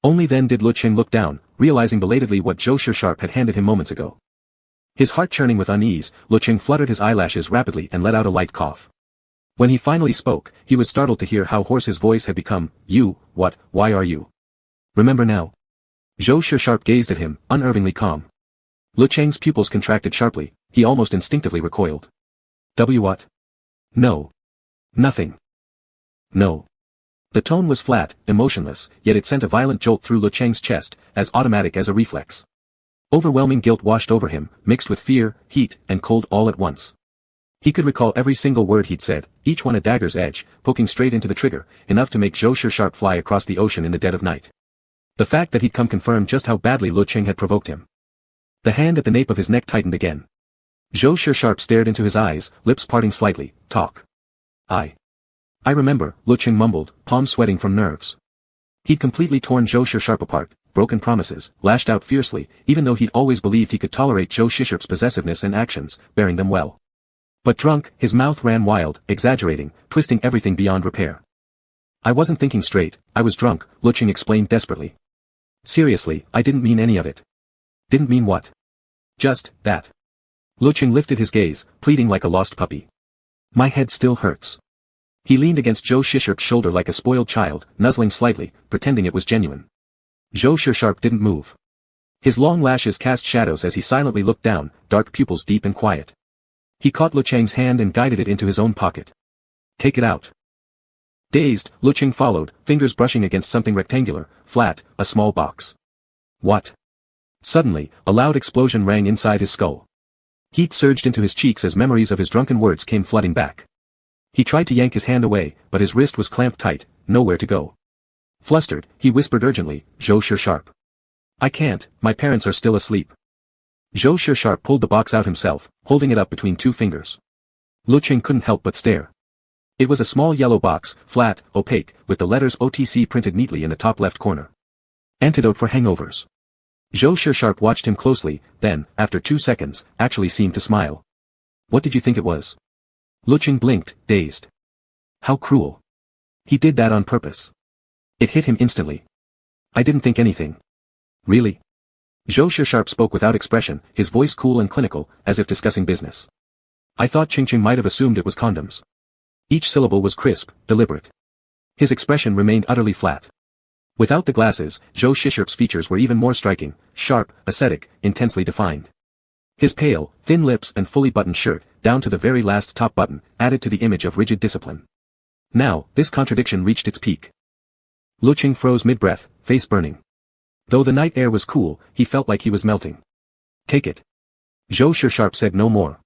Only then did Lecheng look down, realizing belatedly what Zhou Sharp had handed him moments ago. His heart churning with unease, Lecheng fluttered his eyelashes rapidly and let out a light cough. When he finally spoke, he was startled to hear how hoarse his voice had become. "You, what, why are you? Remember now?" Zhou Sharp gazed at him, unervingly calm. Lecheng's pupils contracted sharply, he almost instinctively recoiled. What? No. Nothing. No. The tone was flat, emotionless, yet it sent a violent jolt through Lecheng's chest, as automatic as a reflex. Overwhelming guilt washed over him, mixed with fear, heat, and cold all at once. He could recall every single word he'd said, each one a dagger's edge, poking straight into the trigger, enough to make Zhou Sharp fly across the ocean in the dead of night. The fact that he'd come confirmed just how badly Lecheng had provoked him. The hand at the nape of his neck tightened again. Zhou Sharp stared into his eyes, lips parting slightly. "Talk." I remember," Lecheng mumbled, palms sweating from nerves. He'd completely torn Zhou Sharp apart, broken promises, lashed out fiercely, even though he'd always believed he could tolerate Zhou Sharp's possessiveness and actions, bearing them well. But drunk, his mouth ran wild, exaggerating, twisting everything beyond repair. "I wasn't thinking straight, I was drunk," Lecheng explained desperately. Seriously, I didn't mean any of it. Didn't mean what? Just, that. Lecheng lifted his gaze, pleading like a lost puppy. My head still hurts. He leaned against Zhou Shisharp's shoulder like a spoiled child, nuzzling slightly, pretending it was genuine. Zhou Shisharp didn't move. His long lashes cast shadows as he silently looked down, dark pupils deep and quiet. He caught Lecheng's hand and guided it into his own pocket. Take it out. Dazed, Lecheng followed, fingers brushing against something rectangular, flat, a small box. What? Suddenly, a loud explosion rang inside his skull. Heat surged into his cheeks as memories of his drunken words came flooding back. He tried to yank his hand away, but his wrist was clamped tight, nowhere to go. Flustered, he whispered urgently, Zhou Shisharp. I can't, my parents are still asleep. Zhou Shisharp pulled the box out himself, holding it up between two fingers. Lecheng couldn't help but stare. It was a small yellow box, flat, opaque, with the letters OTC printed neatly in the top left corner. Antidote for hangovers. Zhou Shisharp watched him closely, then, after 2 seconds, actually seemed to smile. What did you think it was? Lecheng blinked, dazed. How cruel. He did that on purpose. It hit him instantly. I didn't think anything. Really? Zhou Shisharp spoke without expression, his voice cool and clinical, as if discussing business. I thought Ching might have assumed it was condoms. Each syllable was crisp, deliberate. His expression remained utterly flat. Without the glasses, Zhou Shisharp's features were even more striking, sharp, ascetic, intensely defined. His pale, thin lips and fully buttoned shirt, down to the very last top button, added to the image of rigid discipline. Now, this contradiction reached its peak. Lecheng froze mid-breath, face burning. Though the night air was cool, he felt like he was melting. Take it. Zhou Shisharp said no more.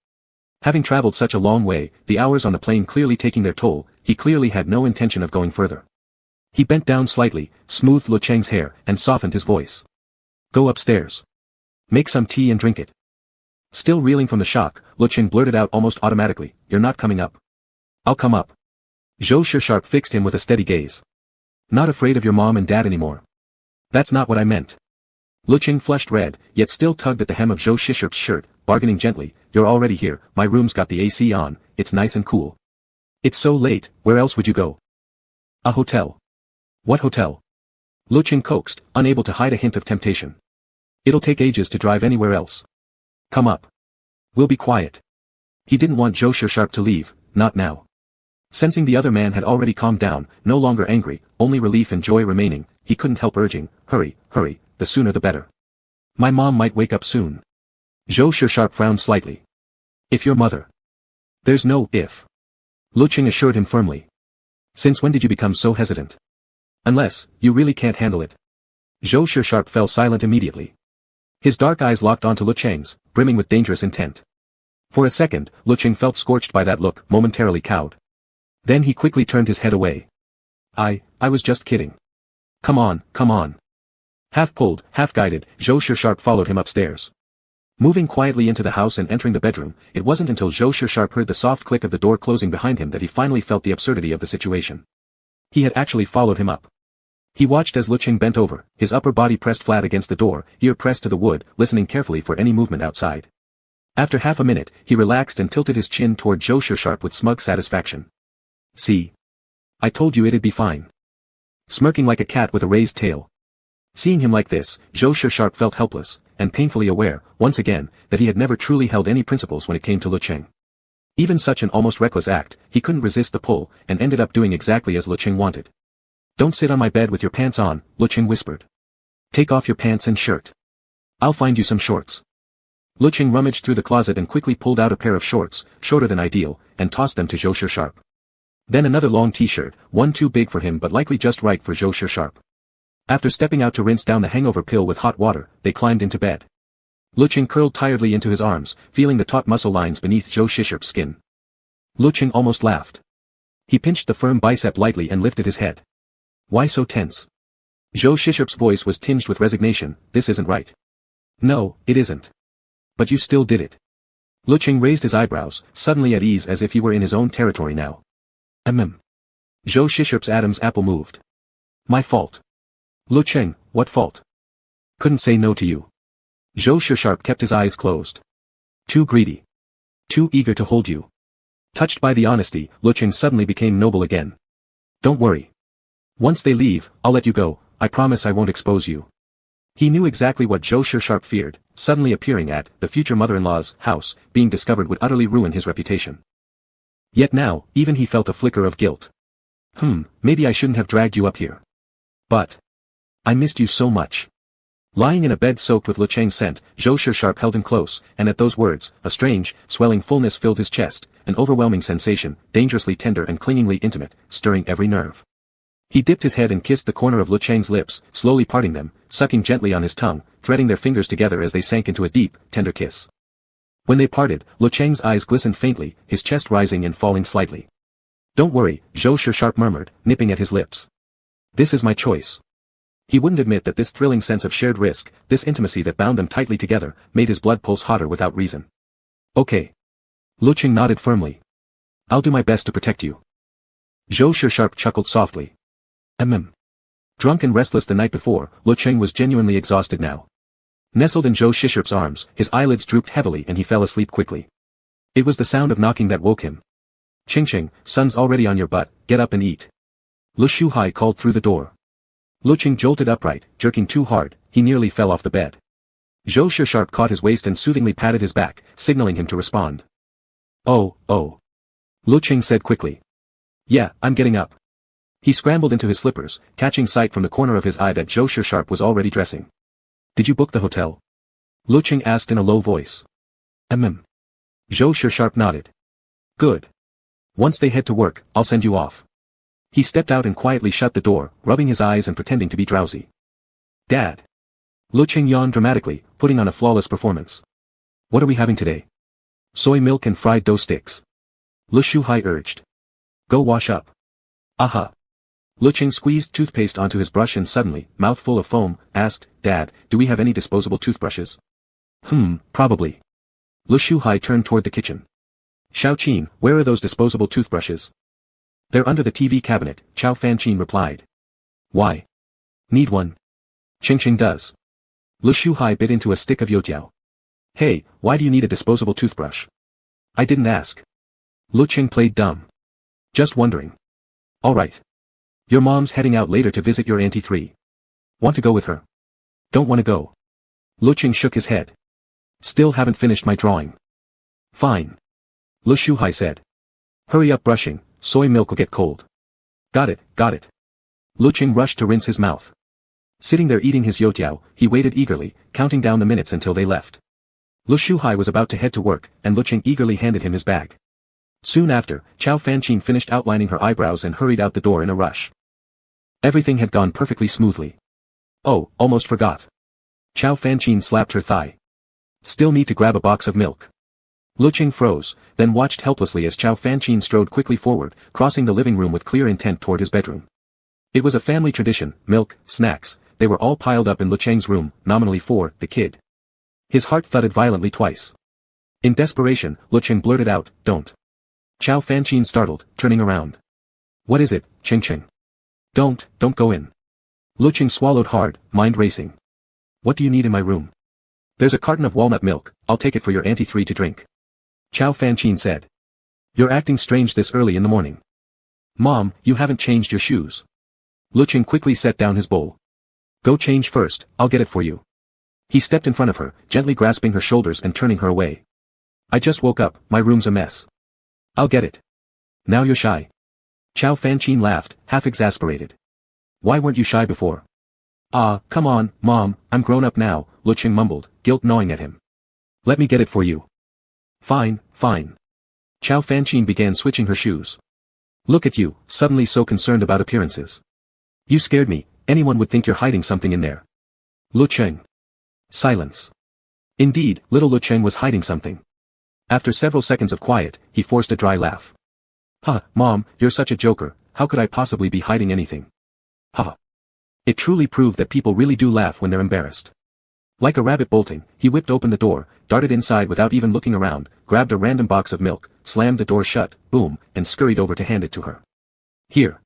Having traveled such a long way, the hours on the plane clearly taking their toll, he clearly had no intention of going further. He bent down slightly, smoothed Lecheng's hair, and softened his voice. Go upstairs. Make some tea and drink it. Still reeling from the shock, Lecheng blurted out almost automatically, You're not coming up. I'll come up. Zhou Shisharp fixed him with a steady gaze. Not afraid of your mom and dad anymore. That's not what I meant. Lecheng flushed red, yet still tugged at the hem of Zhou Shisharp's shirt, bargaining gently, You're already here, my room's got the AC on, it's nice and cool. It's so late, where else would you go? A hotel. What hotel? Lecheng coaxed, unable to hide a hint of temptation. It'll take ages to drive anywhere else. Come up. We'll be quiet. He didn't want Zhou Shisharp to leave, not now. Sensing the other man had already calmed down, no longer angry, only relief and joy remaining, he couldn't help urging, Hurry, hurry, the sooner the better. My mom might wake up soon. Zhou Shisharp frowned slightly. If your mother. There's no if. Lecheng assured him firmly. Since when did you become so hesitant? Unless, you really can't handle it. Zhou Shisharp fell silent immediately. His dark eyes locked onto Lecheng's, brimming with dangerous intent. For a second, Lecheng felt scorched by that look, momentarily cowed. Then he quickly turned his head away. I was just kidding. Come on, come on. Half pulled, half guided, Zhou Shisharp followed him upstairs. Moving quietly into the house and entering the bedroom, it wasn't until Zhou Shisharp heard the soft click of the door closing behind him that he finally felt the absurdity of the situation. He had actually followed him up. He watched as Lecheng bent over, his upper body pressed flat against the door, ear pressed to the wood, listening carefully for any movement outside. After half a minute, he relaxed and tilted his chin toward Zhou Shisharp with smug satisfaction. See? I told you it'd be fine. Smirking like a cat with a raised tail. Seeing him like this, Zhou Shisharp felt helpless, and painfully aware, once again, that he had never truly held any principles when it came to Lecheng. Even such an almost reckless act, he couldn't resist the pull, and ended up doing exactly as Lecheng wanted. Don't sit on my bed with your pants on, Lecheng whispered. Take off your pants and shirt. I'll find you some shorts. Lecheng rummaged through the closet and quickly pulled out a pair of shorts, shorter than ideal, and tossed them to Zhou Shisharp. Then another long t-shirt, one too big for him but likely just right for Zhou Shisharp. After stepping out to rinse down the hangover pill with hot water, they climbed into bed. Lecheng curled tiredly into his arms, feeling the taut muscle lines beneath Zhou Shisharp's skin. Lecheng almost laughed. He pinched the firm bicep lightly and lifted his head. Why so tense? Zhou Shisharp's voice was tinged with resignation, This isn't right. No, it isn't. But you still did it. Lecheng raised his eyebrows, suddenly at ease as if he were in his own territory now. Zhou Shisharp's Adam's apple moved. My fault. Lecheng, what fault? Couldn't say no to you. Zhou Shisharp kept his eyes closed. Too greedy. Too eager to hold you. Touched by the honesty, Lecheng suddenly became noble again. Don't worry. Once they leave, I'll let you go, I promise I won't expose you. He knew exactly what Zhou Sharp feared, suddenly appearing at the future mother-in-law's house, being discovered would utterly ruin his reputation. Yet now, even he felt a flicker of guilt. Maybe I shouldn't have dragged you up here. But I missed you so much. Lying in a bed soaked with Lecheng scent, Zhou Sharp held him close, and at those words, a strange, swelling fullness filled his chest, an overwhelming sensation, dangerously tender and clingingly intimate, stirring every nerve. He dipped his head and kissed the corner of Lecheng's lips, slowly parting them, sucking gently on his tongue, threading their fingers together as they sank into a deep, tender kiss. When they parted, Lecheng's eyes glistened faintly, his chest rising and falling slightly. "Don't worry," Zhou Sharp murmured, nipping at his lips. "This is my choice." He wouldn't admit that this thrilling sense of shared risk, this intimacy that bound them tightly together, made his blood pulse hotter without reason. "Okay." Lecheng nodded firmly. "I'll do my best to protect you." Zhou Sharp chuckled softly. Drunk and restless the night before, Lecheng was genuinely exhausted now. Nestled in Zhou Sharp's arms, his eyelids drooped heavily and he fell asleep quickly. It was the sound of knocking that woke him. "Ching, sun's already on your butt, get up and eat." Hehe called through the door. Lecheng jolted upright, jerking too hard, he nearly fell off the bed. Zhou Sharp caught his waist and soothingly patted his back, signaling him to respond. Oh. Lecheng said quickly. "Yeah, I'm getting up." He scrambled into his slippers, catching sight from the corner of his eye that Zhou Sharp was already dressing. "Did you book the hotel?" Lecheng asked in a low voice. Zhou Sharp nodded. "Good. Once they head to work, I'll send you off." He stepped out and quietly shut the door, rubbing his eyes and pretending to be drowsy. "Dad." Lecheng yawned dramatically, putting on a flawless performance. "What are we having today?" "Soy milk and fried dough sticks." Hehe urged. "Go wash up." "Aha." Lecheng squeezed toothpaste onto his brush and suddenly, mouth full of foam, asked, "Dad, do we have any disposable toothbrushes?" Probably." Hehe turned toward the kitchen. "Xiaoqin, where are those disposable toothbrushes?" "They're under the TV cabinet," Chao Fanqin replied. "Why?" "Need one." Ching does. Hehe bit into a stick of youtiao. "Hey, why do you need a disposable toothbrush?" "I didn't ask." Lecheng played dumb. "Just wondering." "All right. Your mom's heading out later to visit your Auntie 3. Want to go with her?" "Don't want to go." Lecheng shook his head. "Still haven't finished my drawing." "Fine." Hehe said. "Hurry up brushing, soy milk will get cold." Got it. Lecheng rushed to rinse his mouth. Sitting there eating his youtiao, he waited eagerly, counting down the minutes until they left. Hehe was about to head to work, and Lecheng eagerly handed him his bag. Soon after, Chao Fanqin finished outlining her eyebrows and hurried out the door in a rush. Everything had gone perfectly smoothly. "Oh, almost forgot." Chao Fanqin slapped her thigh. "Still need to grab a box of milk." Lecheng froze, then watched helplessly as Chao Fanqin strode quickly forward, crossing the living room with clear intent toward his bedroom. It was a family tradition, milk, snacks, they were all piled up in Lecheng's room, nominally for the kid. His heart thudded violently twice. In desperation, Lecheng blurted out, "Don't." Chao Fanqin startled, turning around. "What is it, Ching? Don't go in." Lecheng swallowed hard, mind racing. "What do you need in my room?" "There's a carton of walnut milk, I'll take it for your Auntie 3 to drink." Chao Fanqin said. "You're acting strange this early in the morning." "Mom, you haven't changed your shoes." Lecheng quickly set down his bowl. "Go change first, I'll get it for you." He stepped in front of her, gently grasping her shoulders and turning her away. "I just woke up, my room's a mess." "I'll get it." "Now you're shy." Chao Fanqin laughed, half exasperated. "Why weren't you shy before?" "Ah, come on, Mom, I'm grown up now," Lecheng mumbled, guilt gnawing at him. "Let me get it for you." Fine. Chao Fanqin began switching her shoes. "Look at you, suddenly so concerned about appearances. You scared me, anyone would think you're hiding something in there." Lecheng. Silence. Indeed, little Lecheng was hiding something. After several seconds of quiet, he forced a dry laugh. Mom, you're such a joker, how could I possibly be hiding anything?" Ha. It truly proved that people really do laugh when they're embarrassed. Like a rabbit bolting, he whipped open the door, darted inside without even looking around, grabbed a random box of milk, slammed the door shut, boom, and scurried over to hand it to her. "Here."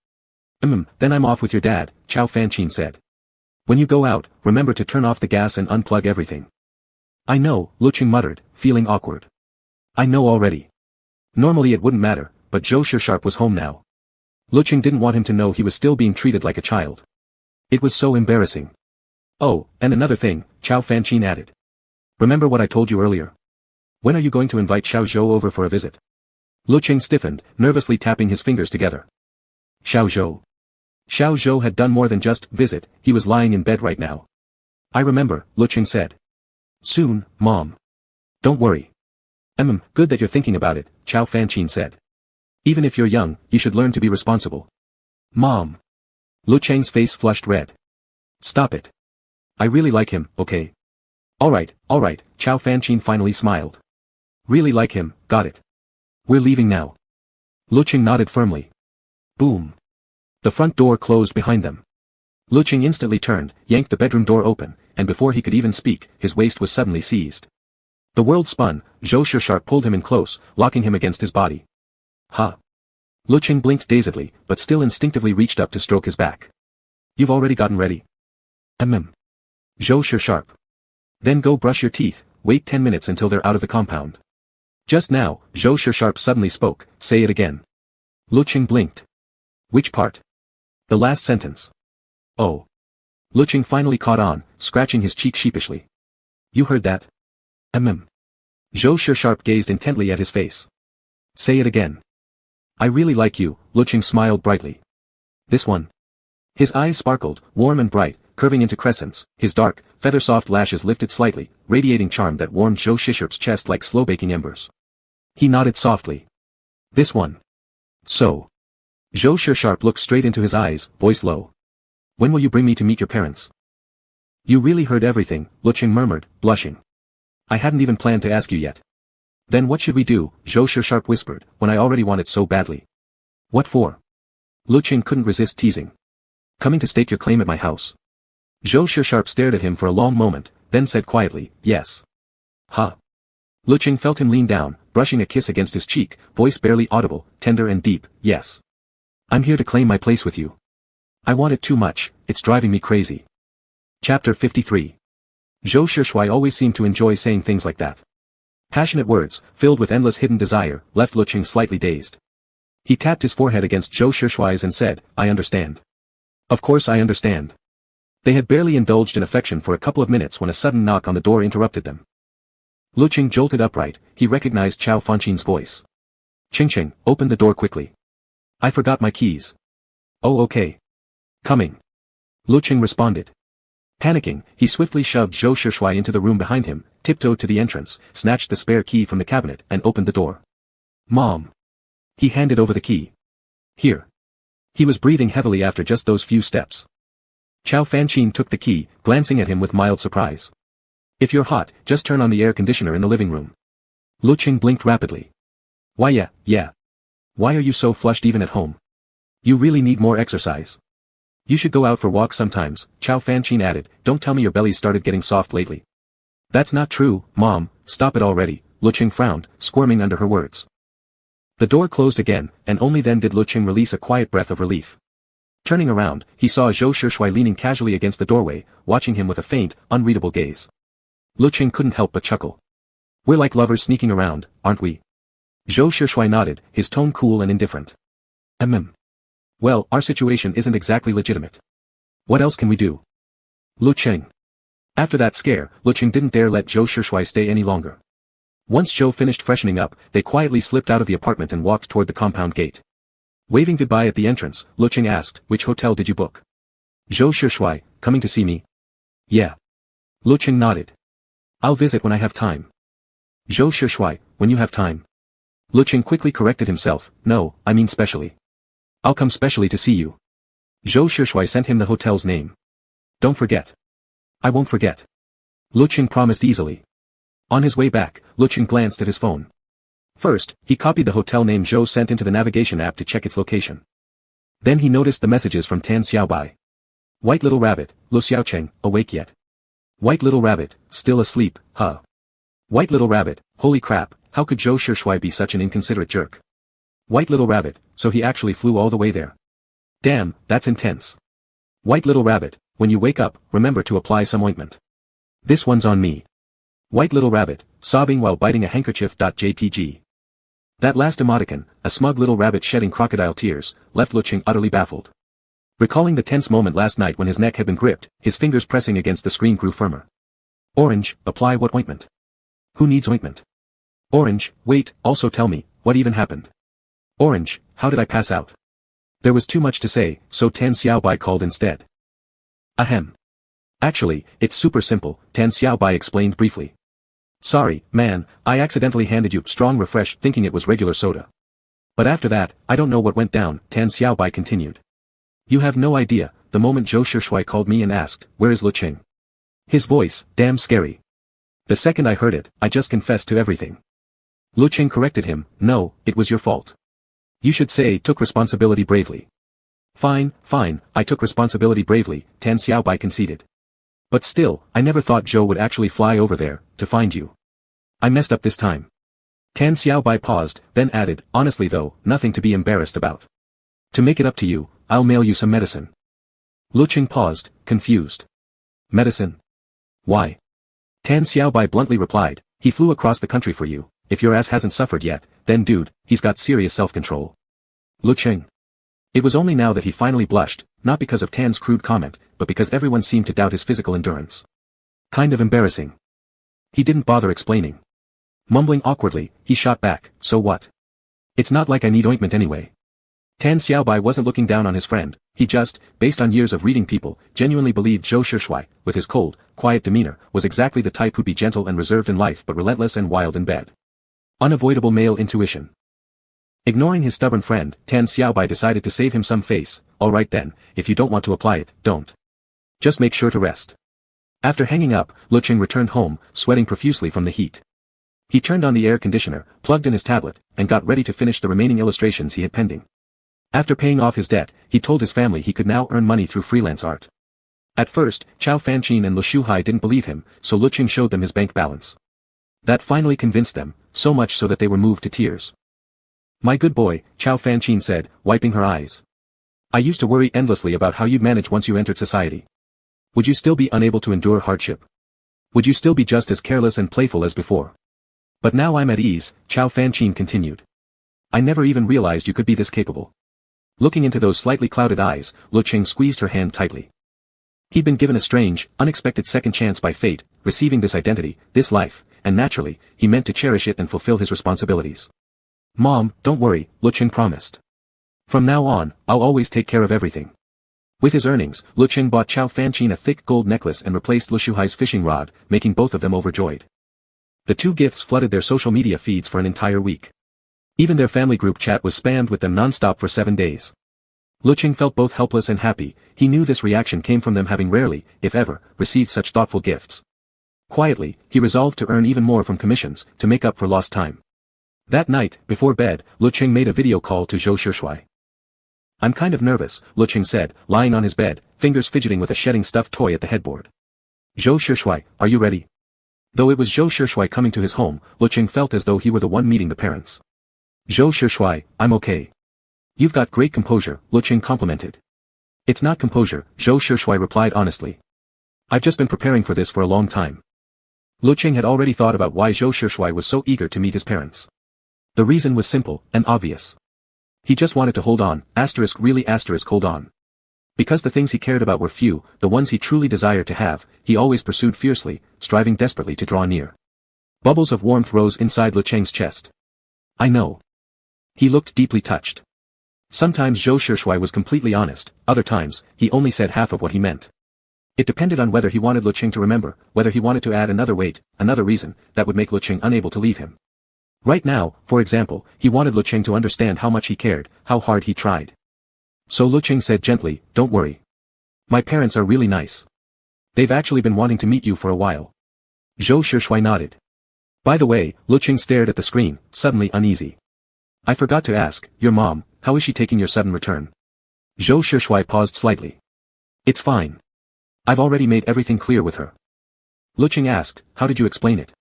Then I'm off with your dad," Chao Fanqin said. "When you go out, remember to turn off the gas and unplug everything." "I know," Lecheng muttered, feeling awkward. "I know already." Normally it wouldn't matter, but Zhou Sharp was home now. Lecheng didn't want him to know he was still being treated like a child. It was so embarrassing. Oh, and another thing, Chow Fanqin added. Remember what I told you earlier? When are you going to invite Xiao Zhou over for a visit? Lecheng stiffened, nervously tapping his fingers together. Xiao Zhou. Xiao Zhou had done more than just visit, he was lying in bed right now. I remember, Lecheng said. Soon, Mom. Don't worry. Good that you're thinking about it, Chow Fanqin said. Even if you're young, you should learn to be responsible. Mom. Lecheng's face flushed red. Stop it. I really like him, okay? Alright, Chow Fanqin finally smiled. Really like him, got it. We're leaving now. Lecheng nodded firmly. Boom. The front door closed behind them. Lecheng instantly turned, yanked the bedroom door open, and before he could even speak, his waist was suddenly seized. The world spun, Zhou Shisharp pulled him in close, locking him against his body. Huh. Lecheng blinked dazedly, but still instinctively reached up to stroke his back. You've already gotten ready. Zhou Shisharp. Then go brush your teeth, wait 10 minutes until they're out of the compound. Just now, Zhou Shisharp suddenly spoke, say it again. Lecheng blinked. Which part? The last sentence. Oh. Lecheng finally caught on, scratching his cheek sheepishly. You heard that? Zhou Shisharp gazed intently at his face. Say it again. I really like you, Lecheng smiled brightly. This one. His eyes sparkled, warm and bright, curving into crescents, his dark, feather-soft lashes lifted slightly, radiating charm that warmed Zhou Shisharp's chest like slow-baking embers. He nodded softly. This one. So. Zhou Shisharp looked straight into his eyes, voice low. When will you bring me to meet your parents? You really heard everything, Lecheng murmured, blushing. I hadn't even planned to ask you yet. Then what should we do, Zhou Shisharp whispered, when I already want it so badly. What for? Lecheng couldn't resist teasing. Coming to stake your claim at my house. Zhou Shisharp stared at him for a long moment, then said quietly, yes. Huh. Lecheng felt him lean down, brushing a kiss against his cheek, voice barely audible, tender and deep, yes. I'm here to claim my place with you. I want it too much, it's driving me crazy. Chapter 53. Zhou Shishui always seemed to enjoy saying things like that. Passionate words, filled with endless hidden desire, left Lecheng slightly dazed. He tapped his forehead against Zhou Shishui's and said, I understand. Of course I understand. They had barely indulged in affection for a couple of minutes when a sudden knock on the door interrupted them. Lecheng jolted upright, he recognized Chow Fanqin's voice. Ching, open the door quickly. I forgot my keys. Oh okay. Coming. Lecheng responded. Panicking, he swiftly shoved Zhou Shishui into the room behind him, tiptoed to the entrance, snatched the spare key from the cabinet and opened the door. Mom. He handed over the key. Here. He was breathing heavily after just those few steps. Chow Fanqin took the key, glancing at him with mild surprise. If you're hot, just turn on the air conditioner in the living room. Lecheng blinked rapidly. Why yeah. Why are you so flushed even at home? You really need more exercise. You should go out for walks sometimes, Chow Fanqin added, don't tell me your belly's started getting soft lately. That's not true, Mom, stop it already, Lecheng frowned, squirming under her words. The door closed again, and only then did Lecheng release a quiet breath of relief. Turning around, he saw Zhou Shishui leaning casually against the doorway, watching him with a faint, unreadable gaze. Lecheng couldn't help but chuckle. We're like lovers sneaking around, aren't we? Zhou Shishui nodded, his tone cool and indifferent. Well, our situation isn't exactly legitimate. What else can we do? Lecheng. After that scare, Lecheng didn't dare let Zhou Shishui stay any longer. Once Zhou finished freshening up, they quietly slipped out of the apartment and walked toward the compound gate. Waving goodbye at the entrance, Lecheng asked, which hotel did you book? Zhou Shishui, coming to see me? Yeah. Lecheng nodded. I'll visit when I have time. Zhou Shishui, when you have time. Lecheng quickly corrected himself, no, I mean specially. I'll come specially to see you. Zhou Shishui sent him the hotel's name. Don't forget. I won't forget. Lecheng promised easily. On his way back, Lecheng glanced at his phone. First, he copied the hotel name Zhou sent into the navigation app to check its location. Then he noticed the messages from Tan Xiaobai. White Little Rabbit, Lu Xiaocheng, awake yet? White Little Rabbit, still asleep, huh? White Little Rabbit, holy crap, how could Zhou Shishui be such an inconsiderate jerk? White Little Rabbit, so he actually flew all the way there. Damn, that's intense. White Little Rabbit, when you wake up, remember to apply some ointment. This one's on me. White Little Rabbit, sobbing while biting a handkerchief. JPG. That last emoticon, a smug little rabbit shedding crocodile tears, left Lecheng utterly baffled. Recalling the tense moment last night when his neck had been gripped, his fingers pressing against the screen grew firmer. Orange, apply what ointment? Who needs ointment? Orange, wait, also tell me, what even happened? Orange, how did I pass out? There was too much to say, so Tan Xiaobai called instead. Ahem. Actually, it's super simple, Tan Xiaobai explained briefly. Sorry, man, I accidentally handed you strong refresh thinking it was regular soda. But after that, I don't know what went down, Tan Xiaobai continued. You have no idea, the moment Zhou Shishui called me and asked, where is Lecheng? His voice, damn scary. The second I heard it, I just confessed to everything. Lecheng corrected him, no, it was your fault. You should say took responsibility bravely. Fine, I took responsibility bravely, Tan Xiaobai conceded. But still, I never thought Zhou would actually fly over there, to find you. I messed up this time. Tan Xiaobai paused, then added, honestly though, nothing to be embarrassed about. To make it up to you, I'll mail you some medicine. Lecheng paused, confused. Medicine? Why? Tan Xiaobai bluntly replied, he flew across the country for you, if your ass hasn't suffered yet, then dude, he's got serious self-control. Lecheng. It was only now that he finally blushed, not because of Tan's crude comment, but because everyone seemed to doubt his physical endurance. Kind of embarrassing. He didn't bother explaining. Mumbling awkwardly, he shot back, so what? It's not like I need ointment anyway. Tan Xiaobai wasn't looking down on his friend, he just, based on years of reading people, genuinely believed Zhou Shishui, with his cold, quiet demeanor, was exactly the type who'd be gentle and reserved in life but relentless and wild in bed. Unavoidable male intuition. Ignoring his stubborn friend, Tan Xiaobai decided to save him some face, alright then, if you don't want to apply it, don't. Just make sure to rest. After hanging up, Lecheng returned home, sweating profusely from the heat. He turned on the air conditioner, plugged in his tablet, and got ready to finish the remaining illustrations he had pending. After paying off his debt, he told his family he could now earn money through freelance art. At first, Chao Fanqin and Lu Shuhai didn't believe him, so Lecheng showed them his bank balance. That finally convinced them, so much so that they were moved to tears. My good boy, Chao Fanqin said, wiping her eyes. I used to worry endlessly about how you'd manage once you entered society. Would you still be unable to endure hardship? Would you still be just as careless and playful as before? But now I'm at ease, Chao Fanqin continued. I never even realized you could be this capable. Looking into those slightly clouded eyes, Lecheng squeezed her hand tightly. He'd been given a strange, unexpected second chance by fate, receiving this identity, this life, and naturally, he meant to cherish it and fulfill his responsibilities. Mom, don't worry, Lecheng promised. From now on, I'll always take care of everything. With his earnings, Lecheng bought Chao Fanqin a thick gold necklace and replaced Lu Shuhai's fishing rod, making both of them overjoyed. The two gifts flooded their social media feeds for an entire week. Even their family group chat was spammed with them non-stop for 7 days. Lecheng felt both helpless and happy, he knew this reaction came from them having rarely, if ever, received such thoughtful gifts. Quietly, he resolved to earn even more from commissions, to make up for lost time. That night, before bed, Lecheng made a video call to Zhou Shishui. I'm kind of nervous, Lecheng said, lying on his bed, fingers fidgeting with a shedding stuffed toy at the headboard. Zhou Shishui, are you ready? Though it was Zhou Shishui coming to his home, Lecheng felt as though he were the one meeting the parents. Zhou Shishui, I'm okay. You've got great composure, Lecheng complimented. It's not composure, Zhou Shishui replied honestly. I've just been preparing for this for a long time. Lecheng had already thought about why Zhou Shishui was so eager to meet his parents. The reason was simple, and obvious. He just wanted to hold on, really hold on. Because the things he cared about were few, the ones he truly desired to have, he always pursued fiercely, striving desperately to draw near. Bubbles of warmth rose inside Lecheng's chest. I know. He looked deeply touched. Sometimes Zhou Shishui was completely honest, other times, he only said half of what he meant. It depended on whether he wanted Lecheng to remember, whether he wanted to add another weight, another reason, that would make Lecheng unable to leave him. Right now, for example, he wanted Lecheng to understand how much he cared, how hard he tried. So Lecheng said gently, don't worry. My parents are really nice. They've actually been wanting to meet you for a while. Zhou Shishui nodded. By the way, Lecheng stared at the screen, suddenly uneasy. I forgot to ask, your mom, how is she taking your sudden return? Zhou Shishui paused slightly. It's fine. I've already made everything clear with her. Lecheng asked, how did you explain it?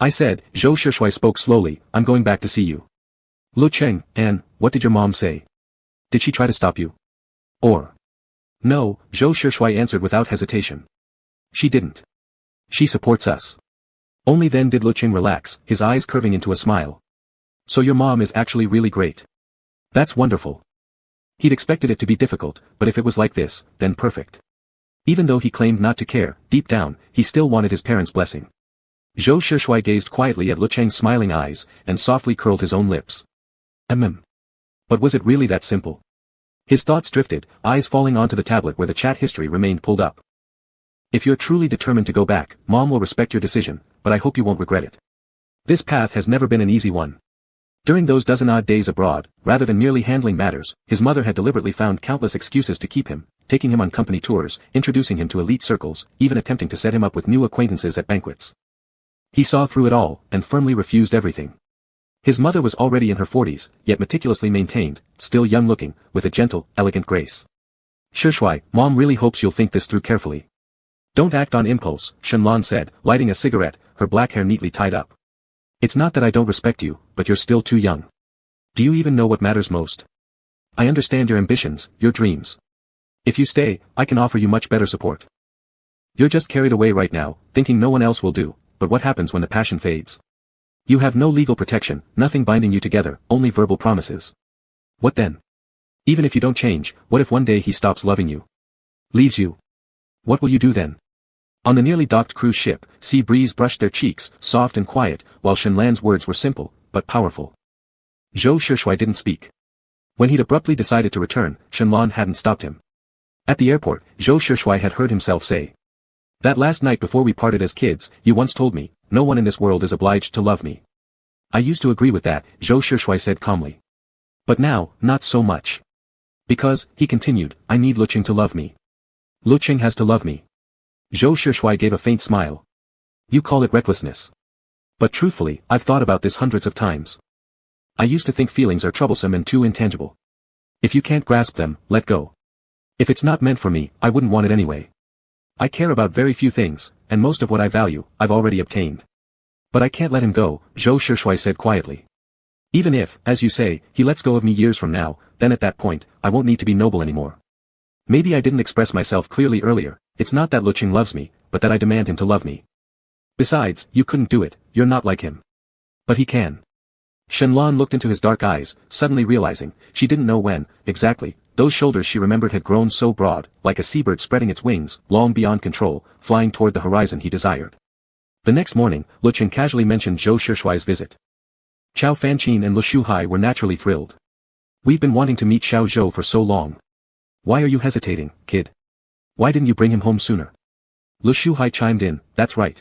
I said, Zhou Shishui spoke slowly, I'm going back to see you. Lecheng, and, what did your mom say? Did she try to stop you? Or? No, Zhou Shishui answered without hesitation. She didn't. She supports us. Only then did Lecheng relax, his eyes curving into a smile. So your mom is actually really great. That's wonderful. He'd expected it to be difficult, but if it was like this, then perfect. Even though he claimed not to care, deep down, he still wanted his parents' blessing. Zhou Shishui gazed quietly at Lecheng's smiling eyes, and softly curled his own lips. But was it really that simple? His thoughts drifted, eyes falling onto the tablet where the chat history remained pulled up. If you're truly determined to go back, Mom will respect your decision, but I hope you won't regret it. This path has never been an easy one. During those dozen-odd days abroad, rather than merely handling matters, his mother had deliberately found countless excuses to keep him, taking him on company tours, introducing him to elite circles, even attempting to set him up with new acquaintances at banquets. He saw through it all, and firmly refused everything. His mother was already in her 40s, yet meticulously maintained, still young-looking, with a gentle, elegant grace. Shishui, Mom really hopes you'll think this through carefully. Don't act on impulse, Shenlan said, lighting a cigarette, her black hair neatly tied up. It's not that I don't respect you, but you're still too young. Do you even know what matters most? I understand your ambitions, your dreams. If you stay, I can offer you much better support. You're just carried away right now, thinking no one else will do, but what happens when the passion fades? You have no legal protection, nothing binding you together, only verbal promises. What then? Even if you don't change, what if one day he stops loving you? Leaves you? What will you do then? On the nearly docked cruise ship, sea breeze brushed their cheeks, soft and quiet, while Shenlan's words were simple, but powerful. Zhou Shishui didn't speak. When he'd abruptly decided to return, Shenlan hadn't stopped him. At the airport, Zhou Shishui had heard himself say, "That last night before we parted as kids, you once told me, no one in this world is obliged to love me." I used to agree with that, Zhou Shishui said calmly. But now, not so much. Because, he continued, I need Lecheng to love me. Lecheng has to love me. Zhou Shishui gave a faint smile. You call it recklessness. But truthfully, I've thought about this hundreds of times. I used to think feelings are troublesome and too intangible. If you can't grasp them, let go. If it's not meant for me, I wouldn't want it anyway. I care about very few things, and most of what I value, I've already obtained. But I can't let him go, Zhou Shishui said quietly. Even if, as you say, he lets go of me years from now, then at that point, I won't need to be noble anymore. Maybe I didn't express myself clearly earlier, it's not that Lecheng loves me, but that I demand him to love me. Besides, you couldn't do it, you're not like him. But he can. Shenlan looked into his dark eyes, suddenly realizing, she didn't know when, exactly, those shoulders she remembered had grown so broad, like a seabird spreading its wings, long beyond control, flying toward the horizon he desired. The next morning, Lecheng casually mentioned Zhou Shishui's visit. Qiao Fanqin and Lu Shuhai were naturally thrilled. We've been wanting to meet Xiao Zhou for so long. Why are you hesitating, kid? Why didn't you bring him home sooner? Lu Shuhai chimed in, that's right.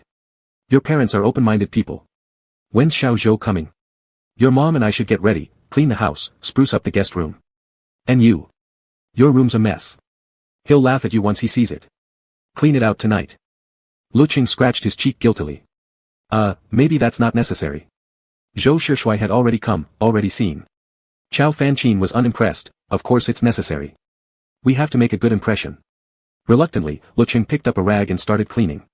Your parents are open-minded people. When's Xiao Zhou coming? Your mom and I should get ready, clean the house, spruce up the guest room. And you? Your room's a mess. He'll laugh at you once he sees it. Clean it out tonight. Lecheng scratched his cheek guiltily. Maybe that's not necessary. Zhou Shishui had already come, already seen. Qiao Fanqin was unimpressed, of course it's necessary. We have to make a good impression. Reluctantly, Lecheng picked up a rag and started cleaning.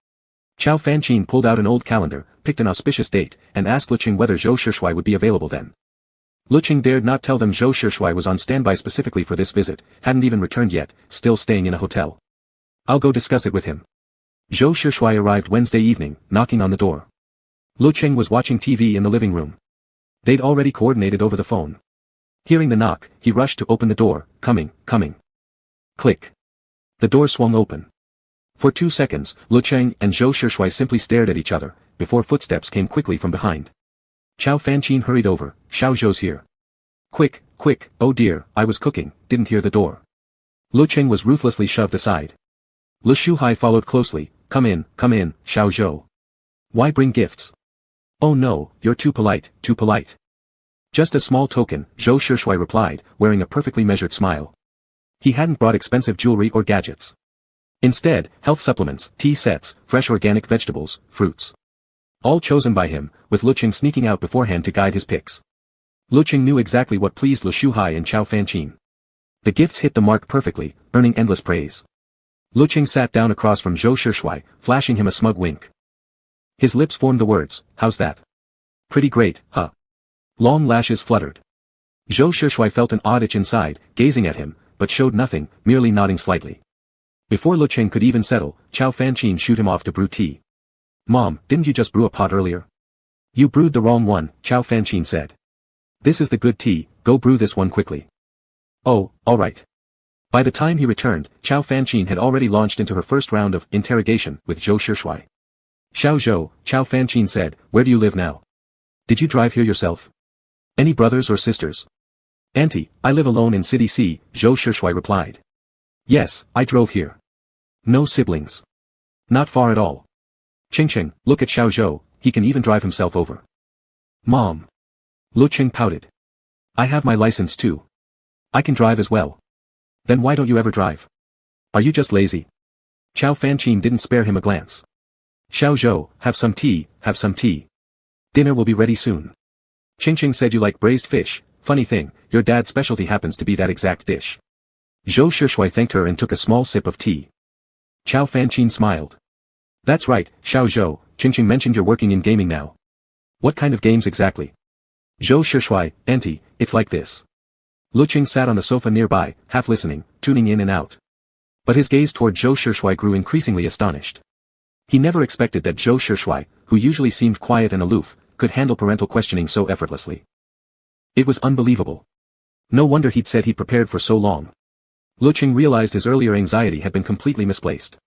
Qiao Fanqin pulled out an old calendar, picked an auspicious date, and asked Lecheng whether Zhou Shishui would be available then. Lecheng dared not tell them Zhou Shishui was on standby specifically for this visit, hadn't even returned yet, still staying in a hotel. I'll go discuss it with him. Zhou Shishui arrived Wednesday evening, knocking on the door. Lecheng was watching TV in the living room. They'd already coordinated over the phone. Hearing the knock, he rushed to open the door, coming. Click. The door swung open. For 2 seconds, Lecheng and Zhou Shishui simply stared at each other, before footsteps came quickly from behind. Qiao Fanqin hurried over, Xiao Zhou's here. Quick, oh dear, I was cooking, didn't hear the door. Lecheng was ruthlessly shoved aside. Lu Shuhai followed closely, come in, Xiao Zhou. Why bring gifts? Oh no, you're too polite. Just a small token, Zhou Shishui replied, wearing a perfectly measured smile. He hadn't brought expensive jewelry or gadgets. Instead, health supplements, tea sets, fresh organic vegetables, fruits. All chosen by him, with Lecheng sneaking out beforehand to guide his picks. Lecheng knew exactly what pleased Lu Shuhai and Qiao Fanqin. The gifts hit the mark perfectly, earning endless praise. Lecheng sat down across from Zhou Shishui, flashing him a smug wink. His lips formed the words, how's that? Pretty great, huh? Long lashes fluttered. Zhou Shishui felt an odd itch inside, gazing at him, but showed nothing, merely nodding slightly. Before Lecheng could even settle, Qiao Fanqin shooed him off to brew tea. Mom, didn't you just brew a pot earlier? You brewed the wrong one, Qiao Fanqin said. This is the good tea, go brew this one quickly. Oh, alright. By the time he returned, Chao Fanqin had already launched into her first round of interrogation with Zhou Shishui. Xiao Zhou, Chao Fanqin said, where do you live now? Did you drive here yourself? Any brothers or sisters? Auntie, I live alone in City C, Zhou Shishui replied. Yes, I drove here. No siblings. Not far at all. Ching, look at Xiao Zhou, he can even drive himself over. Mom. Lecheng pouted. I have my license too. I can drive as well. Then why don't you ever drive? Are you just lazy? Chao Fanqin didn't spare him a glance. Xiao Zhou, have some tea, have some tea. Dinner will be ready soon. Ching said you like braised fish, funny thing, your dad's specialty happens to be that exact dish. Zhou Shishui thanked her and took a small sip of tea. Chao Fanqin smiled. That's right, Xiao Zhou, Ching mentioned you're working in gaming now. What kind of games exactly? Zhou Shishui, auntie, it's like this. Lecheng sat on the sofa nearby, half listening, tuning in and out. But his gaze toward Zhou Shishui grew increasingly astonished. He never expected that Zhou Shishui, who usually seemed quiet and aloof, could handle parental questioning so effortlessly. It was unbelievable. No wonder he'd said he'd prepared for so long. Lecheng realized his earlier anxiety had been completely misplaced.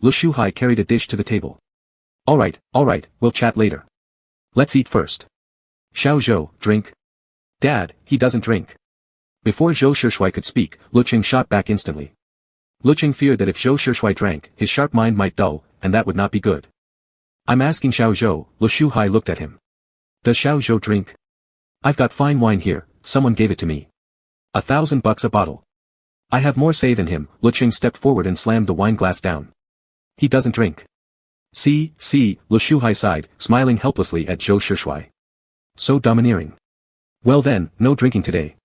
Lu Shuhai carried a dish to the table. Alright, we'll chat later. Let's eat first. Xiao Zhou, drink? Dad, he doesn't drink. Before Zhou Shishui could speak, Lecheng shot back instantly. Lecheng feared that if Zhou Shishui drank, his sharp mind might dull, and that would not be good. I'm asking Xiao Zhou, Lu Shuhai looked at him. Does Xiao Zhou drink? I've got fine wine here, someone gave it to me. $1,000 a bottle. I have more say than him, Lecheng stepped forward and slammed the wine glass down. He doesn't drink. See, Lu Shuhai sighed, smiling helplessly at Zhou Shishui. So domineering. Well then, no drinking today.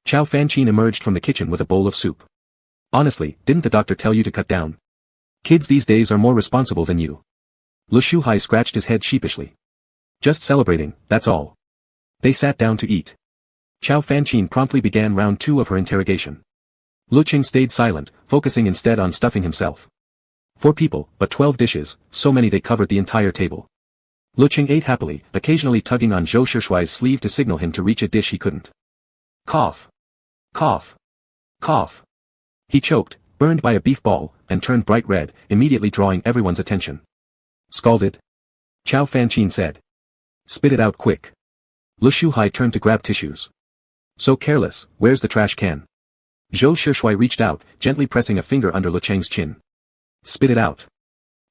Chao Fanqin emerged from the kitchen with a bowl of soup. Honestly, didn't the doctor tell you to cut down? Kids these days are more responsible than you. Lu Shuhai scratched his head sheepishly. Just celebrating, that's all. They sat down to eat. Chao Fanqin promptly began round 2 of her interrogation. Lecheng stayed silent, focusing instead on stuffing himself. 4 people, but 12 dishes, so many they covered the entire table. Lecheng ate happily, occasionally tugging on Zhou Shishui's sleeve to signal him to reach a dish he couldn't. Cough. Cough. Cough. He choked, burned by a beef ball, and turned bright red, immediately drawing everyone's attention. Scalded? Chao Fanqin said. Spit it out quick. Lu Shuhai turned to grab tissues. So careless, where's the trash can? Zhou Shishui reached out, gently pressing a finger under Lecheng's chin. Spit it out.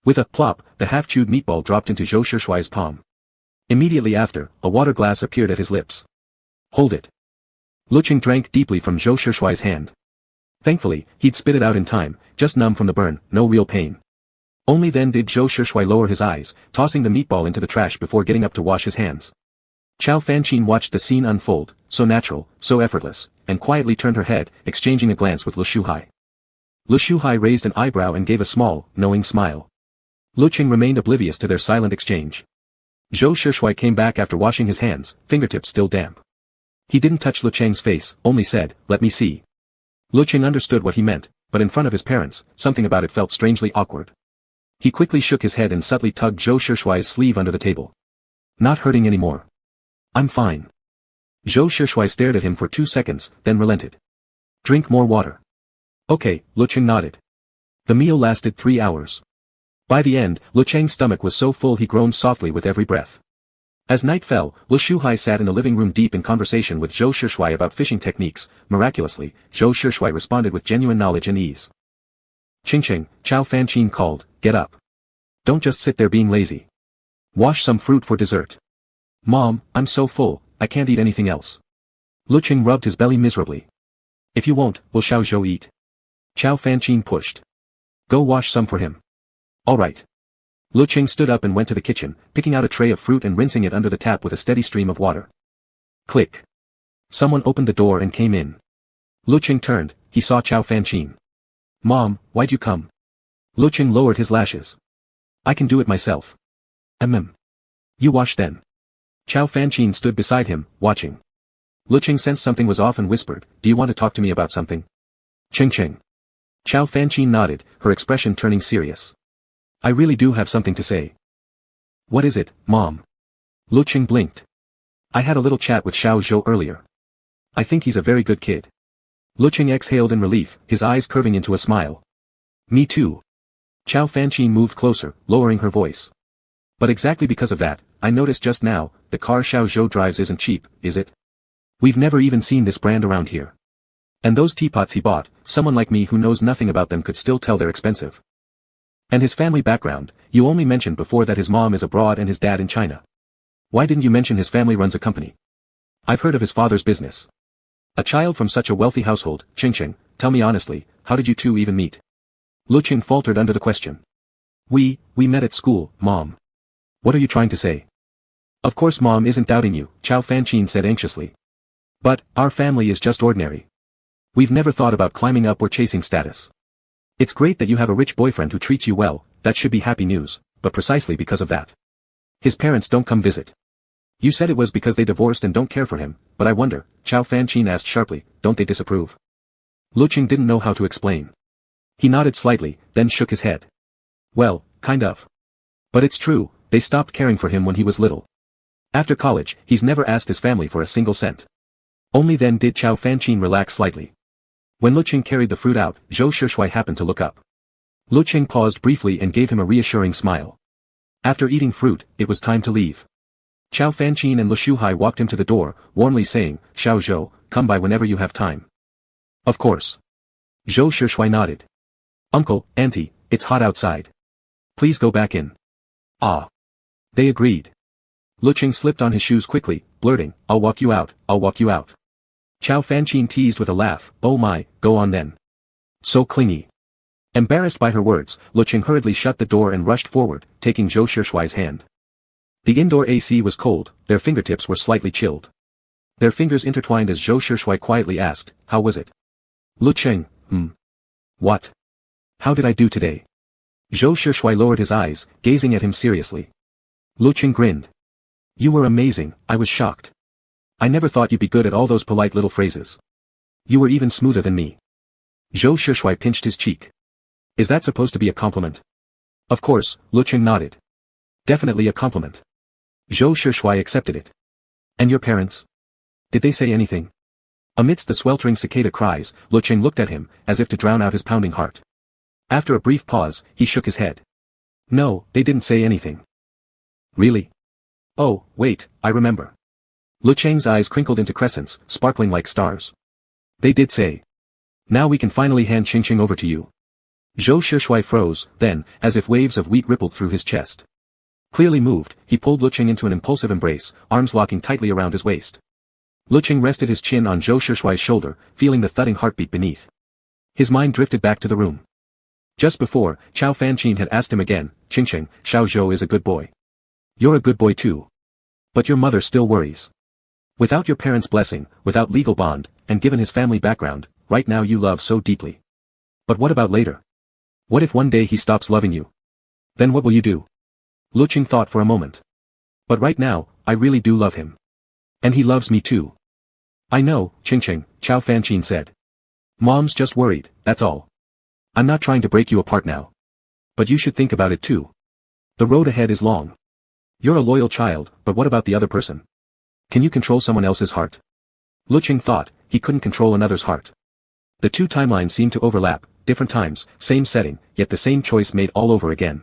With a plop, the half-chewed meatball dropped into Zhou Shishui's palm. Immediately after, a water glass appeared at his lips. Hold it. Lecheng drank deeply from Zhou Shishui's hand. Thankfully, he'd spit it out in time, just numb from the burn, no real pain. Only then did Zhou Shishui lower his eyes, tossing the meatball into the trash before getting up to wash his hands. Chao Fanqin watched the scene unfold, so natural, so effortless, and quietly turned her head, exchanging a glance with Lu Shuhai. Lu Shuhai raised an eyebrow and gave a small, knowing smile. Lecheng remained oblivious to their silent exchange. Zhou Shishui came back after washing his hands, fingertips still damp. He didn't touch Lecheng's face, only said, let me see. Lecheng understood what he meant, but in front of his parents, something about it felt strangely awkward. He quickly shook his head and subtly tugged Zhou Shishui's sleeve under the table. Not hurting anymore. I'm fine. Zhou Shishui stared at him for 2 seconds, then relented. Drink more water. Okay, Lecheng nodded. The meal lasted 3 hours. By the end, Lecheng's stomach was so full he groaned softly with every breath. As night fell, Lu Shuhai sat in the living room deep in conversation with Zhou Shishui about fishing techniques. Miraculously, Zhou Shishui responded with genuine knowledge and ease. Ching, Chao Fanqin called, get up. Don't just sit there being lazy. Wash some fruit for dessert. Mom, I'm so full, I can't eat anything else. Lecheng rubbed his belly miserably. If you won't, will Xiao Zhou eat? Chao Fanqin pushed. Go wash some for him. Alright. Lecheng stood up and went to the kitchen, picking out a tray of fruit and rinsing it under the tap with a steady stream of water. Click. Someone opened the door and came in. Lecheng turned, he saw Chao Fanqin. Mom, why'd you come? Lecheng lowered his lashes. I can do it myself. You wash then. Chao Fanqin stood beside him, watching. Lecheng sensed something was off and whispered, do you want to talk to me about something? Ching. Chao Fanqin nodded, her expression turning serious. I really do have something to say. What is it, Mom? Lecheng blinked. I had a little chat with Xiao Zhou earlier. I think he's a very good kid. Lecheng exhaled in relief, his eyes curving into a smile. Me too. Chow Fanqin moved closer, lowering her voice. But exactly because of that, I noticed just now, the car Xiao Zhou drives isn't cheap, is it? We've never even seen this brand around here. And those teapots he bought, someone like me who knows nothing about them could still tell they're expensive. And his family background, you only mentioned before that his mom is abroad and his dad in China. Why didn't you mention his family runs a company? I've heard of his father's business. A child from such a wealthy household, Lecheng, tell me honestly, how did you two even meet? Lecheng faltered under the question. We met at school, Mom. What are you trying to say? Of course Mom isn't doubting you, Chow Fanqin said anxiously. But, our family is just ordinary. We've never thought about climbing up or chasing status. It's great that you have a rich boyfriend who treats you well, that should be happy news, but precisely because of that. His parents don't come visit. You said it was because they divorced and don't care for him, but I wonder, Chow Fanqin asked sharply, don't they disapprove? Lecheng didn't know how to explain. He nodded slightly, then shook his head. Well, kind of. But it's true, they stopped caring for him when he was little. After college, he's never asked his family for a single cent. Only then did Chow Fanqin relax slightly. When Lecheng carried the fruit out, Zhou Shishui happened to look up. Lecheng paused briefly and gave him a reassuring smile. After eating fruit, it was time to leave. Chow Fanqin and Lu Shuhai walked him to the door, warmly saying, Xiao Zhou, come by whenever you have time. Of course. Zhou Shishui nodded. Uncle, Auntie, it's hot outside. Please go back in. Ah. They agreed. Lecheng slipped on his shoes quickly, blurting, I'll walk you out, I'll walk you out. Chow Fanqin teased with a laugh, oh my, go on then. So clingy. Embarrassed by her words, Lecheng hurriedly shut the door and rushed forward, taking Zhou Shishui's hand. The indoor AC was cold, their fingertips were slightly chilled. Their fingers intertwined as Zhou Shishui quietly asked, how was it? Lecheng, What? How did I do today? Zhou Shishui lowered his eyes, gazing at him seriously. Lecheng grinned. You were amazing, I was shocked. I never thought you'd be good at all those polite little phrases. You were even smoother than me. Zhou Shishui pinched his cheek. Is that supposed to be a compliment? Of course, Lecheng nodded. Definitely a compliment. Zhou Shishui accepted it. And your parents? Did they say anything? Amidst the sweltering cicada cries, Lecheng looked at him, as if to drown out his pounding heart. After a brief pause, he shook his head. No, they didn't say anything. Really? Oh, wait, I remember. Lecheng's eyes crinkled into crescents, sparkling like stars. They did say. Now we can finally hand Qingqing over to you. Zhou Shishui froze, then, as if waves of wheat rippled through his chest. Clearly moved, he pulled Lecheng into an impulsive embrace, arms locking tightly around his waist. Lecheng rested his chin on Zhou Shishui's shoulder, feeling the thudding heartbeat beneath. His mind drifted back to the room. Just before, Chow Fanqin had asked him again, Qingqing, Xiao Zhou is a good boy. You're a good boy too. But your mother still worries. Without your parents' blessing, without legal bond, and given his family background, right now you love so deeply. But what about later? What if one day he stops loving you? Then what will you do? Lecheng thought for a moment. But right now, I really do love him. And he loves me too. I know, Qingqing, Chow Fanqin said. Mom's just worried, that's all. I'm not trying to break you apart now. But you should think about it too. The road ahead is long. You're a loyal child, but what about the other person? Can you control someone else's heart? Lecheng thought, he couldn't control another's heart. The two timelines seemed to overlap, different times, same setting, yet the same choice made all over again.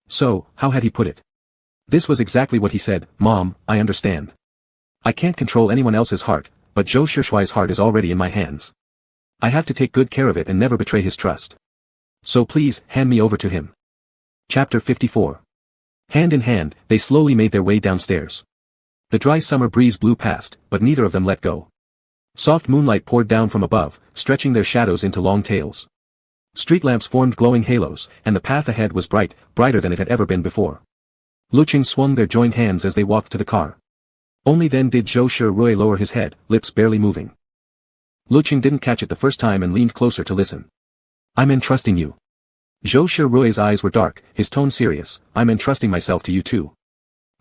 So, how had he put it? This was exactly what he said, Mom, I understand. I can't control anyone else's heart, but Zhou Shishui's heart is already in my hands. I have to take good care of it and never betray his trust. So please, hand me over to him. Chapter 54. Hand in hand, they slowly made their way downstairs. The dry summer breeze blew past, but neither of them let go. Soft moonlight poured down from above, stretching their shadows into long tails. Street lamps formed glowing halos, and the path ahead was bright, brighter than it had ever been before. Lecheng swung their joined hands as they walked to the car. Only then did Zhou Shishui lower his head, lips barely moving. Lecheng didn't catch it the first time and leaned closer to listen. I'm entrusting you. Zhou Shishui's eyes were dark, his tone serious, I'm entrusting myself to you too.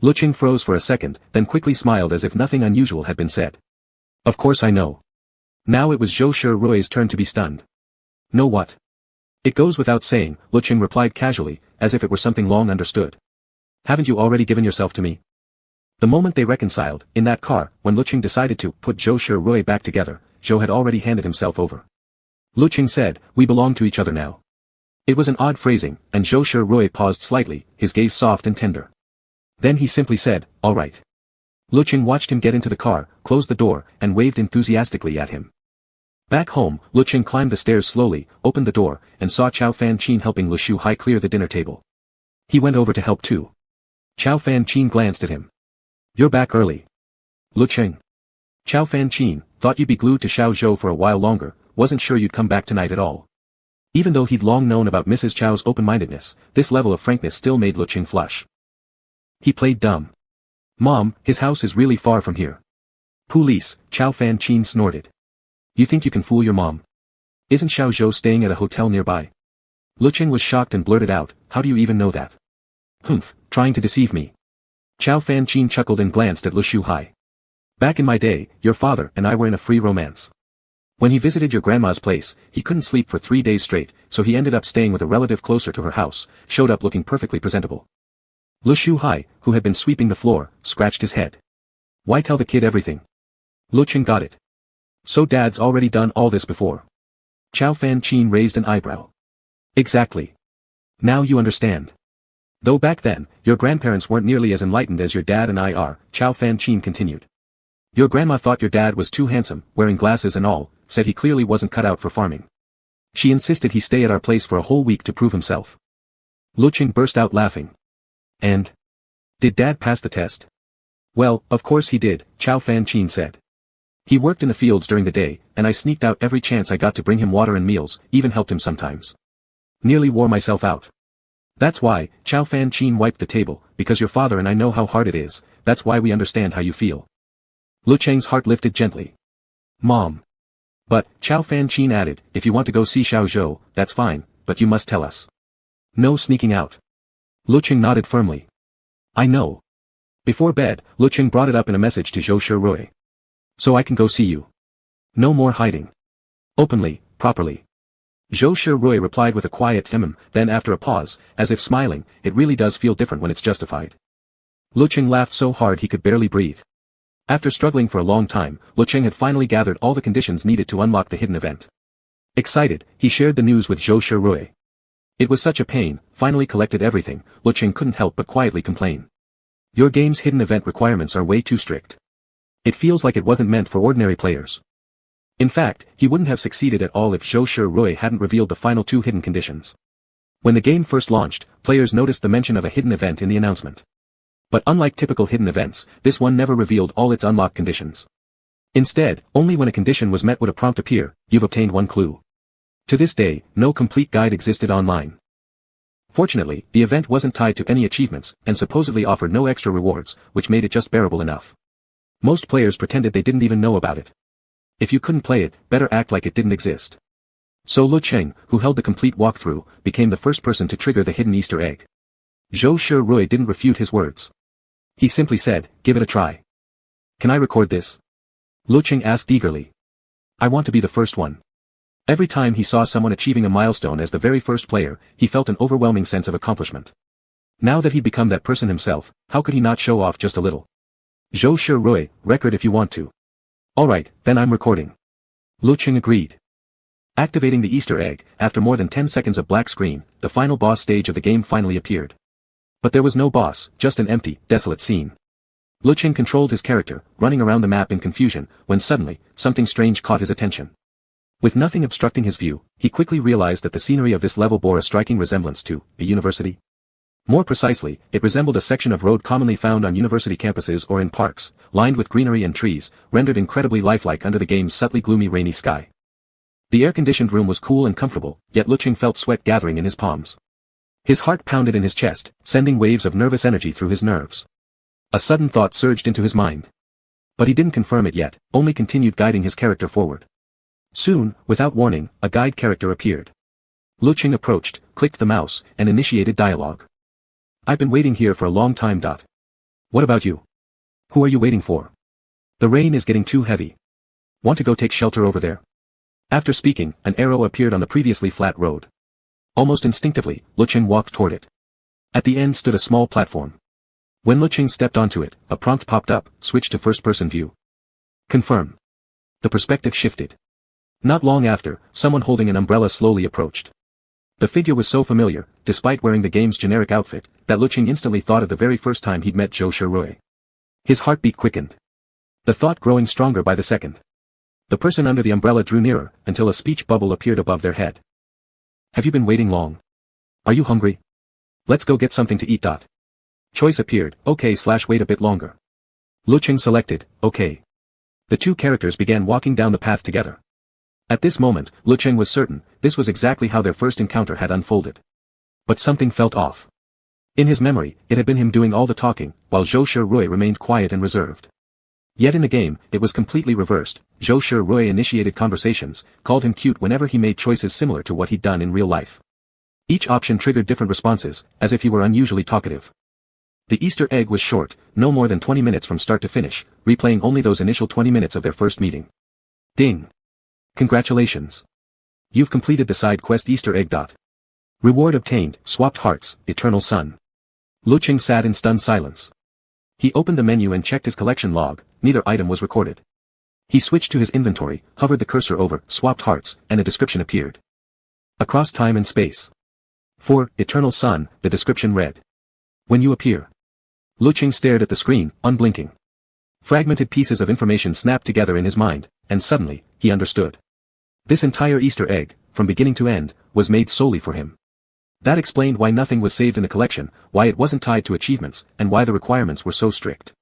Lecheng froze for a second, then quickly smiled as if nothing unusual had been said. Of course I know. Now it was Zhou Shishui's turn to be stunned. Know what? It goes without saying, Lecheng replied casually, as if it were something long understood. Haven't you already given yourself to me? The moment they reconciled, in that car, when Lecheng decided to put Zhou Shishui back together, Zhou had already handed himself over. Lecheng said, "We belong to each other now." It was an odd phrasing, and Zhou Shirui paused slightly, his gaze soft and tender. Then he simply said, "All right." Lecheng watched him get into the car, closed the door, and waved enthusiastically at him. Back home, Lecheng climbed the stairs slowly, opened the door, and saw Chao Fan-chin helping Lu Shuhai clear the dinner table. He went over to help too. Chao Fan-chin glanced at him. "You're back early." Lecheng. Chao Fan-chin, thought you'd be glued to Xiao Zhou for a while longer, wasn't sure you'd come back tonight at all. Even though he'd long known about Mrs. Chao's open-mindedness, this level of frankness still made Lecheng flush. He played dumb. "Mom, his house is really far from here." "Police," Chao Fan-chin snorted. "You think you can fool your mom? Isn't Xiao Zhou staying at a hotel nearby?" Lecheng was shocked and blurted out, "How do you even know that?" "Humph, trying to deceive me." Chao Fan-chin chuckled and glanced at Lu Shuhai. "Back in my day, your father and I were in a free romance. When he visited your grandma's place, he couldn't sleep for 3 days straight, so he ended up staying with a relative closer to her house, showed up looking perfectly presentable." Lu Shuhai, who had been sweeping the floor, scratched his head. "Why tell the kid everything?" Lecheng got it. "So Dad's already done all this before." Chao Fan-chin raised an eyebrow. "Exactly. Now you understand. Though back then, your grandparents weren't nearly as enlightened as your dad and I are," Chao Fan-chin continued. "Your grandma thought your dad was too handsome, wearing glasses and all, said he clearly wasn't cut out for farming. She insisted he stay at our place for a whole week to prove himself." Lecheng burst out laughing. "And? Did Dad pass the test?" "Well, of course he did," Chao Fan-chin said. "He worked in the fields during the day, and I sneaked out every chance I got to bring him water and meals, even helped him sometimes. Nearly wore myself out. That's why," Chao Fan-chin wiped the table, "because your father and I know how hard it is, that's why we understand how you feel." Lecheng's heart lifted gently. "Mom." "But," Chao Fan-chin added, "if you want to go see Xiao Zhou, that's fine, but you must tell us. No sneaking out." Lecheng nodded firmly. "I know." Before bed, Lecheng brought it up in a message to Zhou Shirui. "So I can go see you. No more hiding. Openly, properly." Zhou Shirui replied with a quiet then after a pause, as if smiling, "It really does feel different when it's justified." Lecheng laughed so hard he could barely breathe. After struggling for a long time, Lecheng had finally gathered all the conditions needed to unlock the hidden event. Excited, he shared the news with Zhou Shirui. It was such a pain, finally collected everything, Lecheng couldn't help but quietly complain. "Your game's hidden event requirements are way too strict. It feels like it wasn't meant for ordinary players." In fact, he wouldn't have succeeded at all if Zhou Shirui hadn't revealed the final 2 hidden conditions. When the game first launched, players noticed the mention of a hidden event in the announcement. But unlike typical hidden events, this one never revealed all its unlock conditions. Instead, only when a condition was met would a prompt appear, "You've obtained 1 clue." To this day, no complete guide existed online. Fortunately, the event wasn't tied to any achievements, and supposedly offered no extra rewards, which made it just bearable enough. Most players pretended they didn't even know about it. If you couldn't play it, better act like it didn't exist. So Lecheng, who held the complete walkthrough, became the first person to trigger the hidden Easter egg. Zhou Shirui didn't refute his words. He simply said, "Give it a try." "Can I record this?" Lecheng asked eagerly. "I want to be the first one." Every time he saw someone achieving a milestone as the very first player, he felt an overwhelming sense of accomplishment. Now that he'd become that person himself, how could he not show off just a little? "Zhou Shirui, record if you want to." "Alright, then I'm recording." Lecheng agreed. Activating the Easter egg, after more than 10 seconds of black screen, the final boss stage of the game finally appeared. But there was no boss, just an empty, desolate scene. Lecheng controlled his character, running around the map in confusion, when suddenly, something strange caught his attention. With nothing obstructing his view, he quickly realized that the scenery of this level bore a striking resemblance to a university. More precisely, it resembled a section of road commonly found on university campuses or in parks, lined with greenery and trees, rendered incredibly lifelike under the game's subtly gloomy rainy sky. The air-conditioned room was cool and comfortable, yet Lecheng felt sweat gathering in his palms. His heart pounded in his chest, sending waves of nervous energy through his nerves. A sudden thought surged into his mind. But he didn't confirm it yet, only continued guiding his character forward. Soon, without warning, a guide character appeared. Lecheng approached, clicked the mouse, and initiated dialogue. "I've been waiting here for a long time. What about you? Who are you waiting for? The rain is getting too heavy. Want to go take shelter over there?" After speaking, an arrow appeared on the previously flat road. Almost instinctively, Lecheng walked toward it. At the end stood a small platform. When Lecheng stepped onto it, a prompt popped up, "Switch to first-person view." "Confirm." The perspective shifted. Not long after, someone holding an umbrella slowly approached. The figure was so familiar, despite wearing the game's generic outfit, that Lecheng instantly thought of the very first time he'd met Zhou Shirui. His heartbeat quickened. The thought growing stronger by the second. The person under the umbrella drew nearer, until a speech bubble appeared above their head. Have you been waiting long? Are you hungry? Let's go get something to eat. Choice appeared, okay/wait a bit longer. Lecheng selected, okay. The two characters began walking down the path together. At this moment, Lecheng was certain, this was exactly how their first encounter had unfolded. But something felt off. In his memory, it had been him doing all the talking, while Zhou Shirui remained quiet and reserved. Yet in the game, it was completely reversed. Zhou Shirui initiated conversations, called him cute whenever he made choices similar to what he'd done in real life. Each option triggered different responses, as if he were unusually talkative. The Easter egg was short, no more than 20 minutes from start to finish, replaying only those initial 20 minutes of their first meeting. Ding! Congratulations! You've completed the side quest Easter egg. Reward obtained, swapped hearts, eternal sun. Lecheng sat in stunned silence. He opened the menu and checked his collection log, neither item was recorded. He switched to his inventory, hovered the cursor over swapped hearts, and a description appeared. Across time and space. For eternal sun, the description read. When you appear. Lecheng stared at the screen, unblinking. Fragmented pieces of information snapped together in his mind, and suddenly, he understood. This entire Easter egg, from beginning to end, was made solely for him. That explained why nothing was saved in the collection, why it wasn't tied to achievements, and why the requirements were so strict.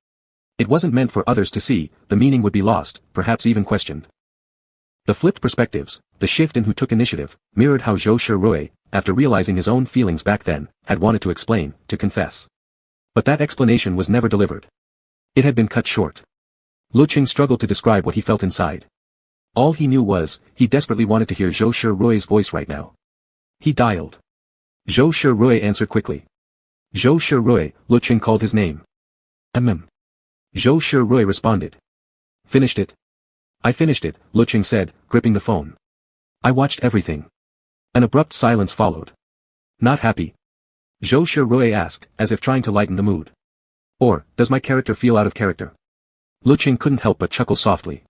It wasn't meant for others to see, the meaning would be lost, perhaps even questioned. The flipped perspectives, the shift in who took initiative, mirrored how Zhou Shirui, after realizing his own feelings back then, had wanted to explain, to confess. But that explanation was never delivered. It had been cut short. Lecheng struggled to describe what he felt inside. All he knew was, he desperately wanted to hear Zhou Shirui's voice right now. He dialed. Zhou Shirui answered quickly. Zhou Shirui, Lecheng called his name. Zhou Shirui responded. Finished it? I finished it, Lecheng said, gripping the phone. I watched everything. An abrupt silence followed. Not happy? Zhou Shirui asked, as if trying to lighten the mood. Or, does my character feel out of character? Lecheng couldn't help but chuckle softly.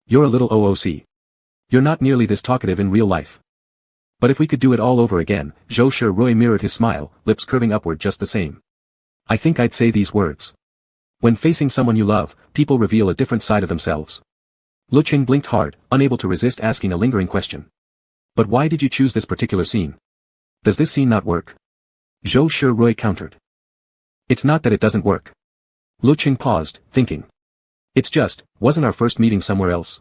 You're a little OOC. You're not nearly this talkative in real life. But if we could do it all over again, Zhou Shirui mirrored his smile, lips curving upward just the same. I think I'd say these words. When facing someone you love, people reveal a different side of themselves. Lecheng blinked hard, unable to resist asking a lingering question. But why did you choose this particular scene? Does this scene not work? Zhou Shirui countered. It's not that it doesn't work. Lecheng paused, thinking. It's just, wasn't our first meeting somewhere else?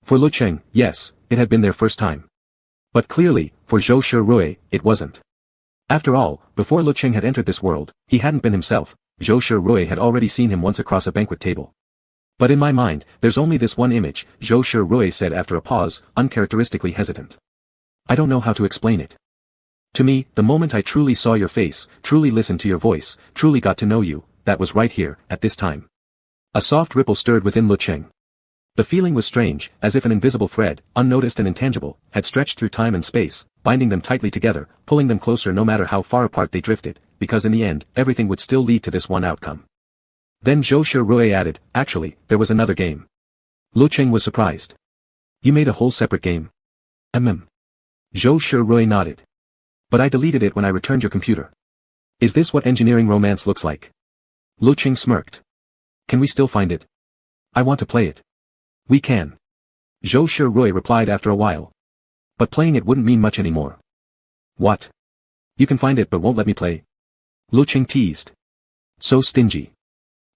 For Lecheng, yes, it had been their first time. But clearly, for Zhou Shirui, it wasn't. After all, before Lecheng had entered this world, he hadn't been himself. Zhou Shirui had already seen him once across a banquet table. But in my mind, there's only this one image, Zhou Shirui said after a pause, uncharacteristically hesitant. I don't know how to explain it. To me, the moment I truly saw your face, truly listened to your voice, truly got to know you, that was right here, at this time. A soft ripple stirred within Lecheng. The feeling was strange, as if an invisible thread, unnoticed and intangible, had stretched through time and space, binding them tightly together, pulling them closer no matter how far apart they drifted, because in the end, everything would still lead to this one outcome. Then Zhou Shirui added, actually, there was another game. Lecheng was surprised. You made a whole separate game? Zhou Shirui nodded. But I deleted it when I returned your computer. Is this what engineering romance looks like? Lecheng smirked. Can we still find it? I want to play it. We can. Zhou Shirui replied after a while. But playing it wouldn't mean much anymore. What? You can find it but won't let me play? Lecheng teased. So stingy.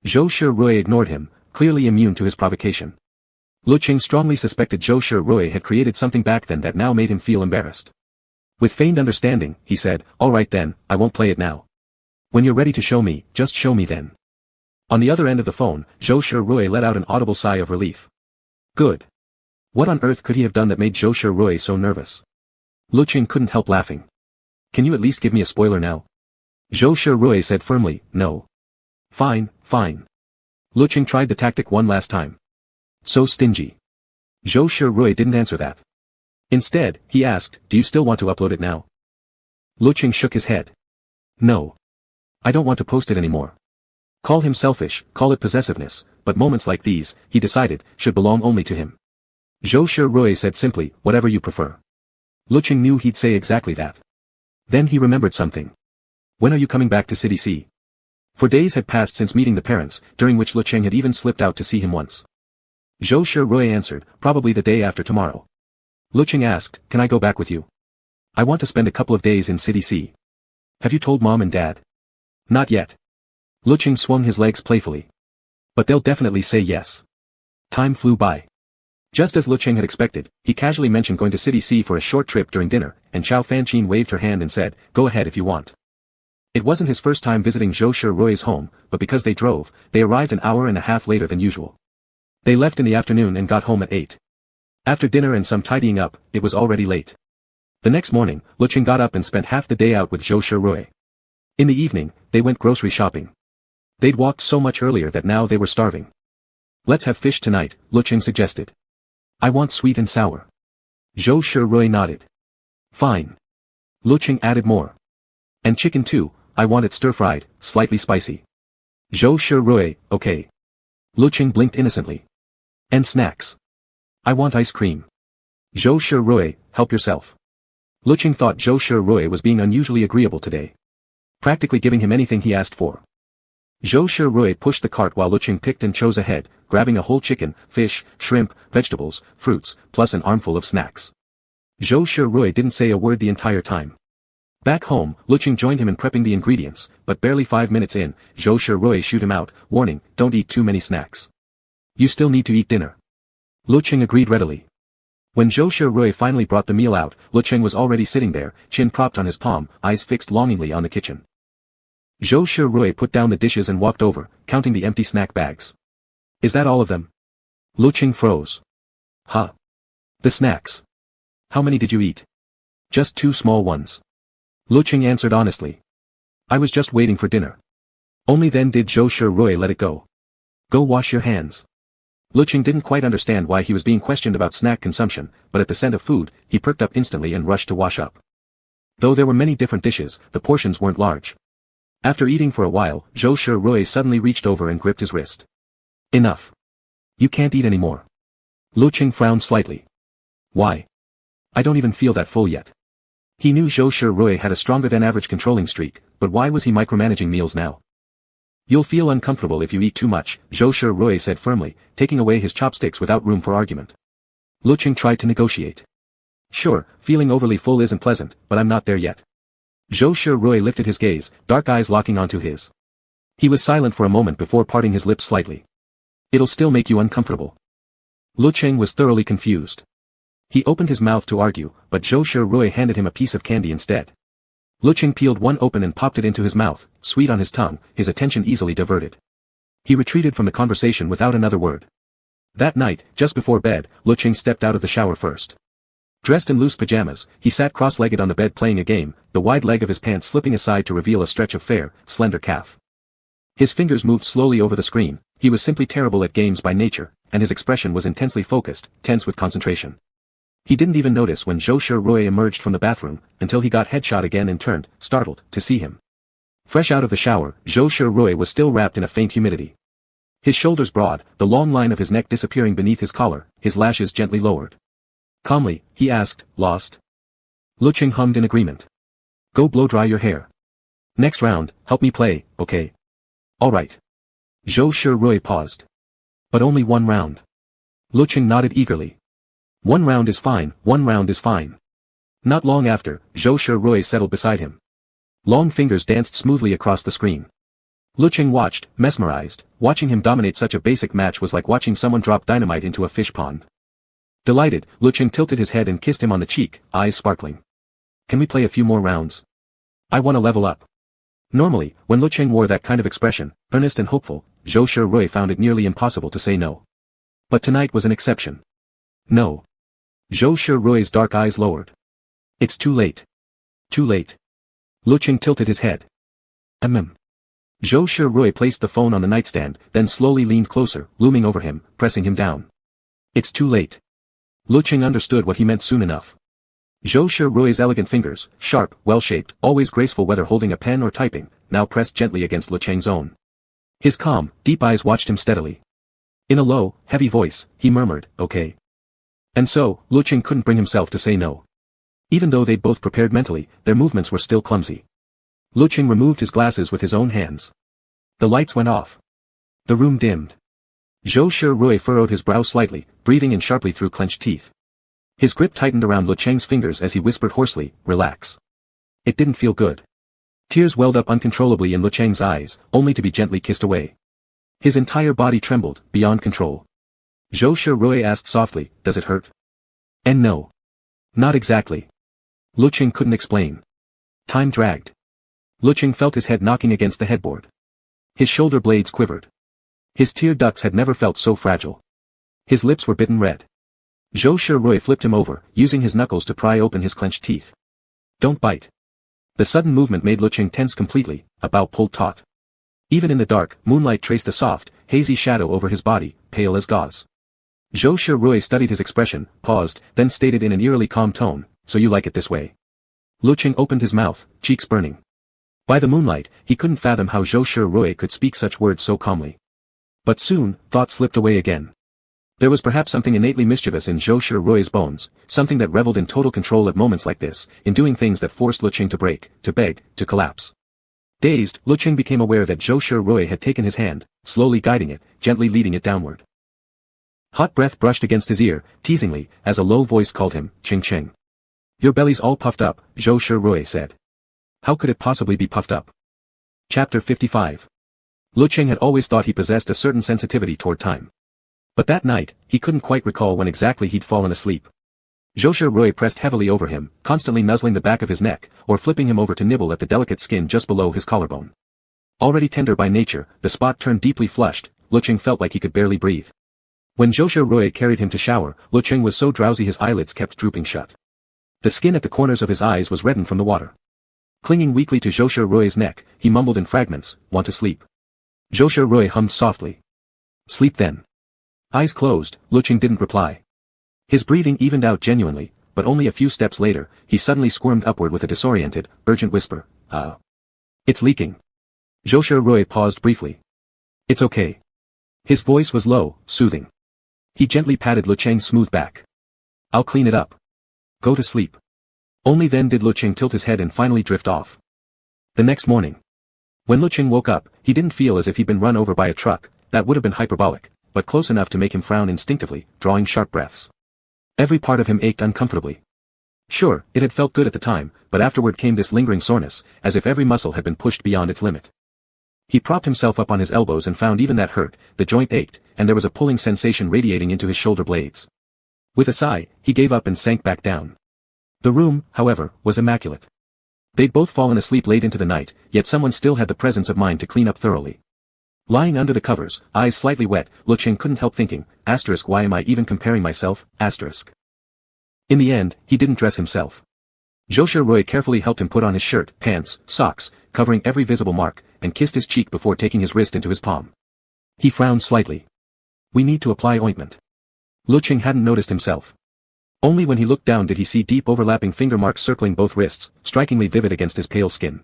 Zhou Shirui ignored him, clearly immune to his provocation. Lecheng strongly suspected Zhou Shirui had created something back then that now made him feel embarrassed. With feigned understanding, he said, all right then, I won't play it now. When you're ready to show me, just show me then. On the other end of the phone, Zhou Shirui let out an audible sigh of relief. Good. What on earth could he have done that made Zhou Shirui so nervous? Lecheng couldn't help laughing. Can you at least give me a spoiler now? Zhou Shirui said firmly, no. Fine, fine. Lecheng tried the tactic one last time. So stingy. Zhou Shirui didn't answer that. Instead, he asked, do you still want to upload it now? Lecheng shook his head. No. I don't want to post it anymore. Call him selfish, call it possessiveness, but moments like these, he decided, should belong only to him. Zhou Shirui said simply, whatever you prefer. Lecheng knew he'd say exactly that. Then he remembered something. When are you coming back to City C? For days had passed since meeting the parents, during which Lecheng had even slipped out to see him once. Zhou Shirui answered, probably the day after tomorrow. Lecheng asked, can I go back with you? I want to spend a couple of days in City C. Have you told Mom and Dad? Not yet. Lecheng swung his legs playfully. But they'll definitely say yes. Time flew by. Just as Lecheng had expected, he casually mentioned going to City C for a short trip during dinner, and Chao Fanqin waved her hand and said, go ahead if you want. It wasn't his first time visiting Zhou Shirui's home, but because they drove, they arrived an hour and a half later than usual. They left in the afternoon and got home at 8. After dinner and some tidying up, it was already late. The next morning, Lecheng got up and spent half the day out with Zhou Shirui. In the evening, they went grocery shopping. They'd walked so much earlier that now they were starving. Let's have fish tonight, Lecheng suggested. I want sweet and sour. Zhou Shirui nodded. Fine. Lecheng added more. And chicken too, I want it stir-fried, slightly spicy. Zhou Shirui, okay. Lecheng blinked innocently. And snacks. I want ice cream. Zhou Shirui, help yourself. Lecheng thought Zhou Shirui was being unusually agreeable today. Practically giving him anything he asked for. Zhou Shirui pushed the cart while Lecheng picked and chose ahead, grabbing a whole chicken, fish, shrimp, vegetables, fruits, plus an armful of snacks. Zhou Shirui didn't say a word the entire time. Back home, Lecheng joined him in prepping the ingredients, but barely 5 minutes in, Zhou Shirui shooed him out, warning, don't eat too many snacks. You still need to eat dinner. Lecheng agreed readily. When Zhou Shirui finally brought the meal out, Lecheng was already sitting there, chin propped on his palm, eyes fixed longingly on the kitchen. Zhou Shirui put down the dishes and walked over, counting the empty snack bags. Is that all of them? Lecheng froze. Huh. The snacks. How many did you eat? Just 2 small ones. Lecheng answered honestly. I was just waiting for dinner. Only then did Zhou Shirui let it go. Go wash your hands. Lecheng didn't quite understand why he was being questioned about snack consumption, but at the scent of food, he perked up instantly and rushed to wash up. Though there were many different dishes, the portions weren't large. After eating for a while, Zhou Shirui suddenly reached over and gripped his wrist. Enough. You can't eat anymore. Lecheng frowned slightly. Why? I don't even feel that full yet. He knew Zhou Shirui had a stronger than average controlling streak, but why was he micromanaging meals now? You'll feel uncomfortable if you eat too much, Zhou Shirui said firmly, taking away his chopsticks without room for argument. Lecheng tried to negotiate. Sure, feeling overly full isn't pleasant, but I'm not there yet. Zhou Shirui lifted his gaze, dark eyes locking onto his. He was silent for a moment before parting his lips slightly. It'll still make you uncomfortable. Lecheng was thoroughly confused. He opened his mouth to argue, but Zhou Shirui handed him a piece of candy instead. Lecheng peeled one open and popped it into his mouth, sweet on his tongue, his attention easily diverted. He retreated from the conversation without another word. That night, just before bed, Lecheng stepped out of the shower first. Dressed in loose pajamas, he sat cross-legged on the bed playing a game, the wide leg of his pants slipping aside to reveal a stretch of fair, slender calf. His fingers moved slowly over the screen. He was simply terrible at games by nature, and his expression was intensely focused, tense with concentration. He didn't even notice when Zhou Shirui emerged from the bathroom, until he got headshot again and turned, startled, to see him. Fresh out of the shower, Zhou Shirui was still wrapped in a faint humidity. His shoulders broad, the long line of his neck disappearing beneath his collar, his lashes gently lowered. Calmly, he asked, lost? Lecheng hummed in agreement. Go blow-dry your hair. Next round, help me play, okay? Alright. Zhou Shirui paused. But only 1 round. Lecheng nodded eagerly. 1 round is fine, 1 round is fine. Not long after, Zhou Shirui settled beside him. Long fingers danced smoothly across the screen. Lecheng watched, mesmerized. Watching him dominate such a basic match was like watching someone drop dynamite into a fish pond. Delighted, Lecheng tilted his head and kissed him on the cheek, eyes sparkling. Can we play a few more rounds? I want to level up. Normally, when Lecheng wore that kind of expression, earnest and hopeful, Zhou Shirui found it nearly impossible to say no. But tonight was an exception. No. Zhou Shirui's dark eyes lowered. It's too late. Too late. Lecheng tilted his head. Zhou Shirui placed the phone on the nightstand, then slowly leaned closer, looming over him, pressing him down. It's too late. Lecheng understood what he meant soon enough. Zhou Shirui's elegant fingers, sharp, well-shaped, always graceful whether holding a pen or typing, now pressed gently against Lecheng's own. His calm, deep eyes watched him steadily. In a low, heavy voice, he murmured, okay. And so, Lecheng couldn't bring himself to say no. Even though they'd both prepared mentally, their movements were still clumsy. Lecheng removed his glasses with his own hands. The lights went off. The room dimmed. Zhou Shirui furrowed his brow slightly, breathing in sharply through clenched teeth. His grip tightened around Lecheng's fingers as he whispered hoarsely, "Relax." It didn't feel good. Tears welled up uncontrollably in Lecheng's eyes, only to be gently kissed away. His entire body trembled, beyond control. Zhou Shirui asked softly, "Does it hurt?" And no. Not exactly. Lecheng couldn't explain. Time dragged. Lecheng felt his head knocking against the headboard. His shoulder blades quivered. His tear ducts had never felt so fragile. His lips were bitten red. Zhou Shirui flipped him over, using his knuckles to pry open his clenched teeth. "Don't bite." The sudden movement made Lecheng tense completely, a bow pulled taut. Even in the dark, moonlight traced a soft, hazy shadow over his body, pale as gauze. Zhou Shirui studied his expression, paused, then stated in an eerily calm tone, "So you like it this way?" Lecheng opened his mouth, cheeks burning. By the moonlight, he couldn't fathom how Zhou Shirui could speak such words so calmly. But soon, thought slipped away again. There was perhaps something innately mischievous in Zhou Shirui's bones, something that reveled in total control at moments like this, in doing things that forced Lecheng to break, to beg, to collapse. Dazed, Lecheng became aware that Zhou Shirui had taken his hand, slowly guiding it, gently leading it downward. Hot breath brushed against his ear, teasingly, as a low voice called him, "Ching Ching." "Your belly's all puffed up," Zhou Shirui said. "How could it possibly be puffed up?" Chapter 55. Lecheng had always thought he possessed a certain sensitivity toward time. But that night, he couldn't quite recall when exactly he'd fallen asleep. Zhou Shirui pressed heavily over him, constantly nuzzling the back of his neck, or flipping him over to nibble at the delicate skin just below his collarbone. Already tender by nature, the spot turned deeply flushed, Lecheng felt like he could barely breathe. When Zhou Shirui carried him to shower, Lecheng was so drowsy his eyelids kept drooping shut. The skin at the corners of his eyes was reddened from the water. Clinging weakly to Zhou Shirui's neck, he mumbled in fragments, "Want to sleep?" Zhou Shirui hummed softly. "Sleep then." Eyes closed, Lecheng didn't reply. His breathing evened out genuinely, but only a few steps later, he suddenly squirmed upward with a disoriented, urgent whisper, It's leaking." Zhou Shirui paused briefly. "It's okay." His voice was low, soothing. He gently patted Lecheng's smooth back. "I'll clean it up. Go to sleep." Only then did Lecheng tilt his head and finally drift off. The next morning. When Lecheng woke up, he didn't feel as if he'd been run over by a truck, that would have been hyperbolic, but close enough to make him frown instinctively, drawing sharp breaths. Every part of him ached uncomfortably. Sure, it had felt good at the time, but afterward came this lingering soreness, as if every muscle had been pushed beyond its limit. He propped himself up on his elbows and found even that hurt, the joint ached, and there was a pulling sensation radiating into his shoulder blades. With a sigh, he gave up and sank back down. The room, however, was immaculate. They'd both fallen asleep late into the night, yet someone still had the presence of mind to clean up thoroughly. Lying under the covers, eyes slightly wet, Lecheng couldn't help thinking, why am I even comparing myself, In the end, he didn't dress himself. Zhou Shirui carefully helped him put on his shirt, pants, socks, covering every visible mark, and kissed his cheek before taking his wrist into his palm. He frowned slightly. "We need to apply ointment." Lecheng hadn't noticed himself. Only when he looked down did he see deep overlapping finger marks circling both wrists, strikingly vivid against his pale skin.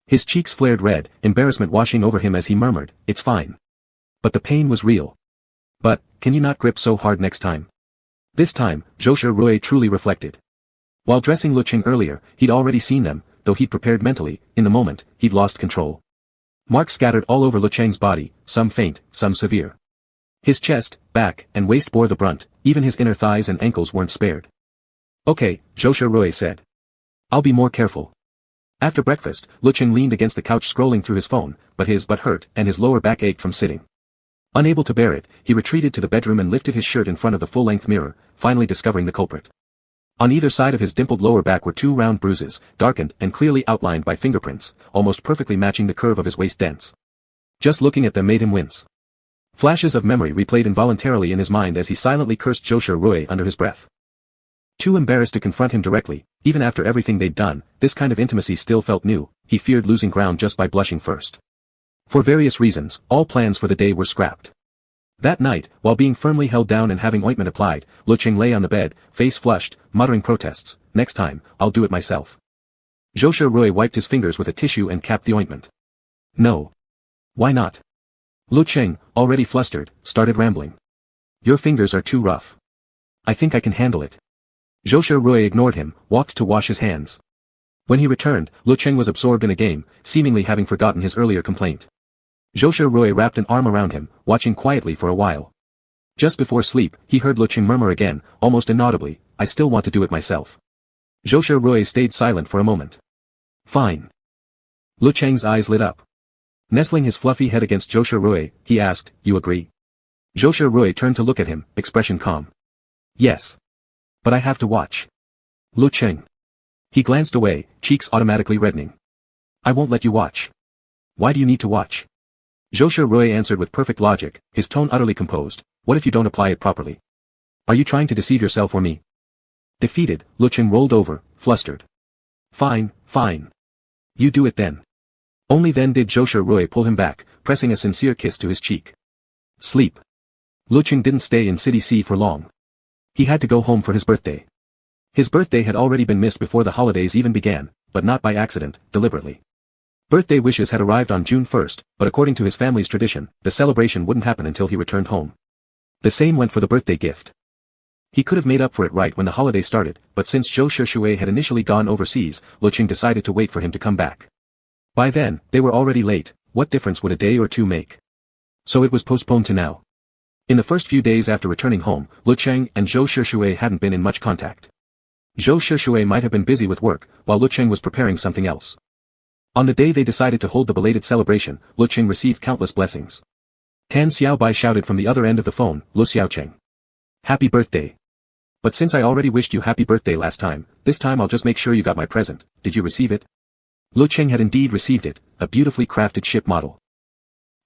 His cheeks flared red, embarrassment washing over him as he murmured, "It's fine." But the pain was real. "But, can you not grip so hard next time?" This time, Zhou Shirui truly reflected. While dressing Lecheng earlier, he'd already seen them, though he'd prepared mentally, in the moment, he'd lost control. Marks scattered all over Lecheng's body, some faint, some severe. His chest, back, and waist bore the brunt, even his inner thighs and ankles weren't spared. "Okay," Zhou Shirui said. "I'll be more careful." After breakfast, Lecheng leaned against the couch scrolling through his phone, but his butt hurt and his lower back ached from sitting. Unable to bear it, he retreated to the bedroom and lifted his shirt in front of the full-length mirror, finally discovering the culprit. On either side of his dimpled lower back were two round bruises, darkened and clearly outlined by fingerprints, almost perfectly matching the curve of his waist dents. Just looking at them made him wince. Flashes of memory replayed involuntarily in his mind as he silently cursed Zhou Shirui under his breath. Too embarrassed to confront him directly, even after everything they'd done, this kind of intimacy still felt new, he feared losing ground just by blushing first. For various reasons, all plans for the day were scrapped. That night, while being firmly held down and having ointment applied, Lecheng lay on the bed, face flushed, muttering protests, "Next time, I'll do it myself." Zhou Shirui wiped his fingers with a tissue and capped the ointment. "No. Why not?" Lecheng, already flustered, started rambling. "Your fingers are too rough. I think I can handle it. Zhou Sherui ignored him, walked to wash his hands. When he returned, Lecheng was absorbed in a game, seemingly having forgotten his earlier complaint. Zhou Sherui wrapped an arm around him, watching quietly for a while. Just before sleep, he heard Lecheng murmur again, almost inaudibly, I still want to do it myself. Zhou Sherui stayed silent for a moment. Fine. Lecheng's eyes lit up. Nestling his fluffy head against Zhou Sherui, he asked, you agree? Zhou Sherui turned to look at him, expression calm. Yes. But I have to watch. Lecheng. He glanced away, cheeks automatically reddening. I won't let you watch. Why do you need to watch? Zhou Sherui answered with perfect logic, his tone utterly composed, what if you don't apply it properly? Are you trying to deceive yourself or me? Defeated, Lecheng rolled over, flustered. Fine, fine. You do it then. Only then did Zhou Sherui pull him back, pressing a sincere kiss to his cheek. Sleep. Lecheng didn't stay in City C for long. He had to go home for his birthday. His birthday had already been missed before the holidays even began, but not by accident, deliberately. Birthday wishes had arrived on June 1st, but according to his family's tradition, the celebration wouldn't happen until he returned home. The same went for the birthday gift. He could have made up for it right when the holiday started, but since Zhou Sherui had initially gone overseas, Lecheng decided to wait for him to come back. By then, they were already late, what difference would a day or two make? So it was postponed to now. In the first few days after returning home, Lecheng and Zhou Sherui hadn't been in much contact. Zhou Sherui might have been busy with work, while Lecheng was preparing something else. On the day they decided to hold the belated celebration, Lecheng received countless blessings. Tan Xiaobai shouted from the other end of the phone, Lu Xiaocheng. Happy birthday. But since I already wished you happy birthday last time, this time I'll just make sure you got my present, did you receive it? Lecheng had indeed received it, a beautifully crafted ship model.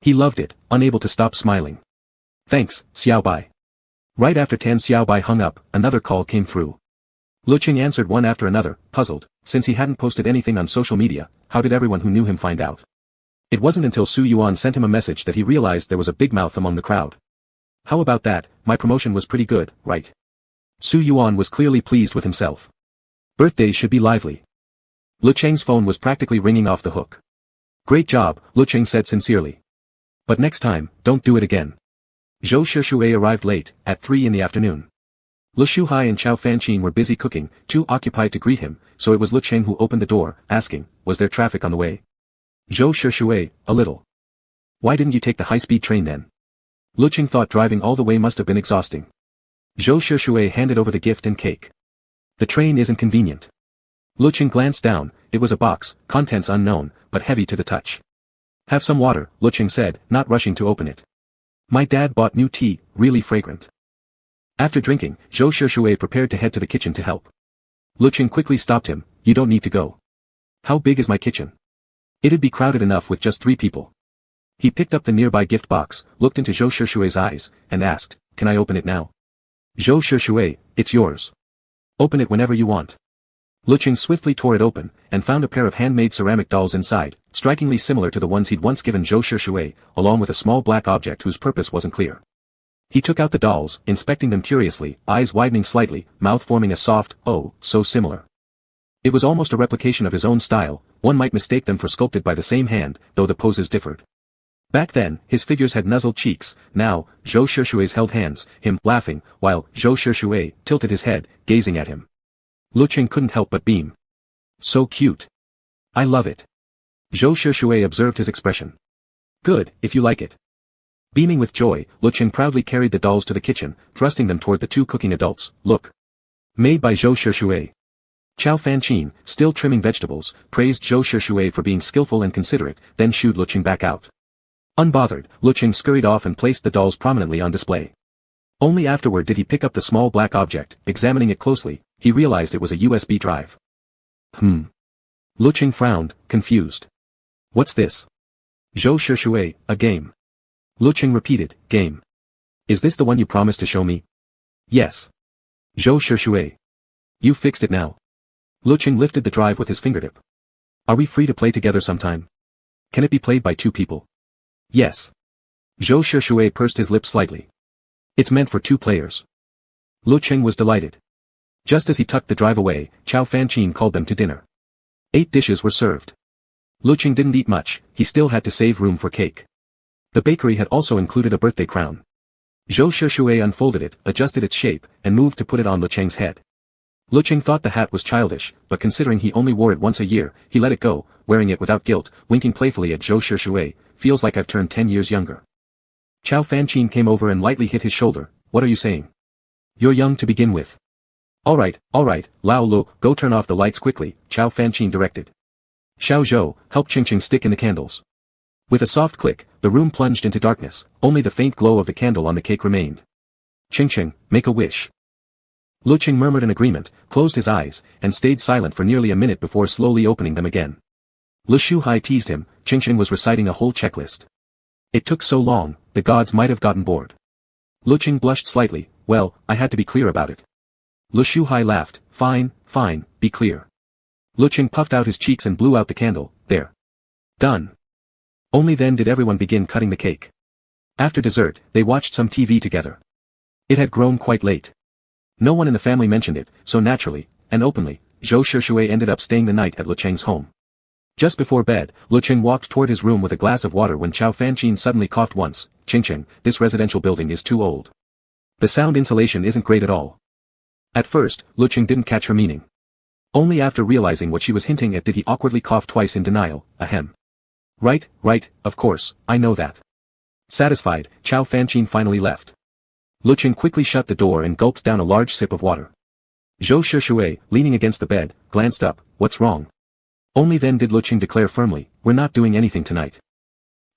He loved it, unable to stop smiling. Thanks, Xiaobai. Right after Tan Xiaobai hung up, another call came through. Lecheng answered one after another, puzzled, since he hadn't posted anything on social media, how did everyone who knew him find out? It wasn't until Su Yuan sent him a message that he realized there was a big mouth among the crowd. How about that, my promotion was pretty good, right? Su Yuan was clearly pleased with himself. Birthdays should be lively. Lecheng's phone was practically ringing off the hook. Great job, Lecheng said sincerely. But next time, don't do it again. Zhou Sherui arrived late, at 3 in the afternoon. Lu Shuhai and Chao Fanqin were busy cooking, too occupied to greet him, so it was Lecheng who opened the door, asking, was there traffic on the way? Zhou Sherui, a little. Why didn't you take the high-speed train then? Lecheng thought driving all the way must have been exhausting. Zhou Sherui handed over the gift and cake. The train isn't convenient. Lecheng glanced down, it was a box, contents unknown, but heavy to the touch. Have some water, Lecheng said, not rushing to open it. My dad bought new tea, really fragrant. After drinking, Zhou Sherui prepared to head to the kitchen to help. Lecheng quickly stopped him, you don't need to go. How big is my kitchen? It'd be crowded enough with just 3 people. He picked up the nearby gift box, looked into Zhou Sherui eyes, and asked, can I open it now? Zhou Sherui, it's yours. Open it whenever you want. Lecheng swiftly tore it open, and found a pair of handmade ceramic dolls inside, strikingly similar to the ones he'd once given Zhou Sherui, along with a small black object whose purpose wasn't clear. He took out the dolls, inspecting them curiously, eyes widening slightly, mouth forming a soft, oh, so similar. It was almost a replication of his own style, one might mistake them for sculpted by the same hand, though the poses differed. Back then, his figures had nuzzled cheeks, now, Zhou Sherui held hands, him, laughing, while Zhou Sherui tilted his head, gazing at him. Lecheng couldn't help but beam. So cute. I love it. Zhou Sherui observed his expression. Good, if you like it. Beaming with joy, Lecheng proudly carried the dolls to the kitchen, thrusting them toward the 2 cooking adults, look. Made by Zhou Sherui. Chao Fanqin, still trimming vegetables, praised Zhou Sherui for being skillful and considerate, then shooed Lecheng back out. Unbothered, Lecheng scurried off and placed the dolls prominently on display. Only afterward did he pick up the small black object, examining it closely, he realized it was a USB drive. Lecheng frowned, confused. What's this? Zhou Sherui, a game. Lecheng repeated, game. Is this the one you promised to show me? Yes. Zhou Sherui. You fixed it now. Lecheng lifted the drive with his fingertip. Are we free to play together sometime? Can it be played by 2 people? Yes. Zhou Sherui pursed his lips slightly. It's meant for 2 players. Lecheng was delighted. Just as he tucked the drive away, Chao Fanqin called them to dinner. 8 dishes were served. Lecheng didn't eat much, he still had to save room for cake. The bakery had also included a birthday crown. Zhou Shishue unfolded it, adjusted its shape, and moved to put it on Lecheng's head. Lecheng thought the hat was childish, but considering he only wore it once a year, he let it go, wearing it without guilt, winking playfully at Zhou Shishue. Feels like I've turned 10 years younger. Chao Fanqin came over and lightly hit his shoulder. What are you saying? You're young to begin with. Alright, Lao Lu, go turn off the lights quickly, Chao Fanqin directed. Xiao Zhou, help Qingqing stick in the candles. With a soft click, the room plunged into darkness, only the faint glow of the candle on the cake remained. Qingqing, make a wish. Lecheng murmured an agreement, closed his eyes, and stayed silent for nearly a minute before slowly opening them again. Lu Shuhai teased him. Qingqing was reciting a whole checklist. It took so long, the gods might have gotten bored. Lecheng blushed slightly. Well, I had to be clear about it. Lu Shuhai laughed. Fine, be clear. Lecheng puffed out his cheeks and blew out the candle. There. Done. Only then did everyone begin cutting the cake. After dessert, they watched some TV together. It had grown quite late. No one in the family mentioned it, so naturally, and openly, Zhou Shishue ended up staying the night at Lecheng's home. Just before bed, Lecheng walked toward his room with a glass of water when Chao Fanqin suddenly coughed once. Qingqing, this residential building is too old. The sound insulation isn't great at all. At first, Lecheng didn't catch her meaning. Only after realizing what she was hinting at did he awkwardly cough twice in denial. Ahem. Right, of course, I know that. Satisfied, Chao Fanqin finally left. Lecheng quickly shut the door and gulped down a large sip of water. Zhou Shishue, leaning against the bed, glanced up. What's wrong? Only then did Lecheng declare firmly, we're not doing anything tonight.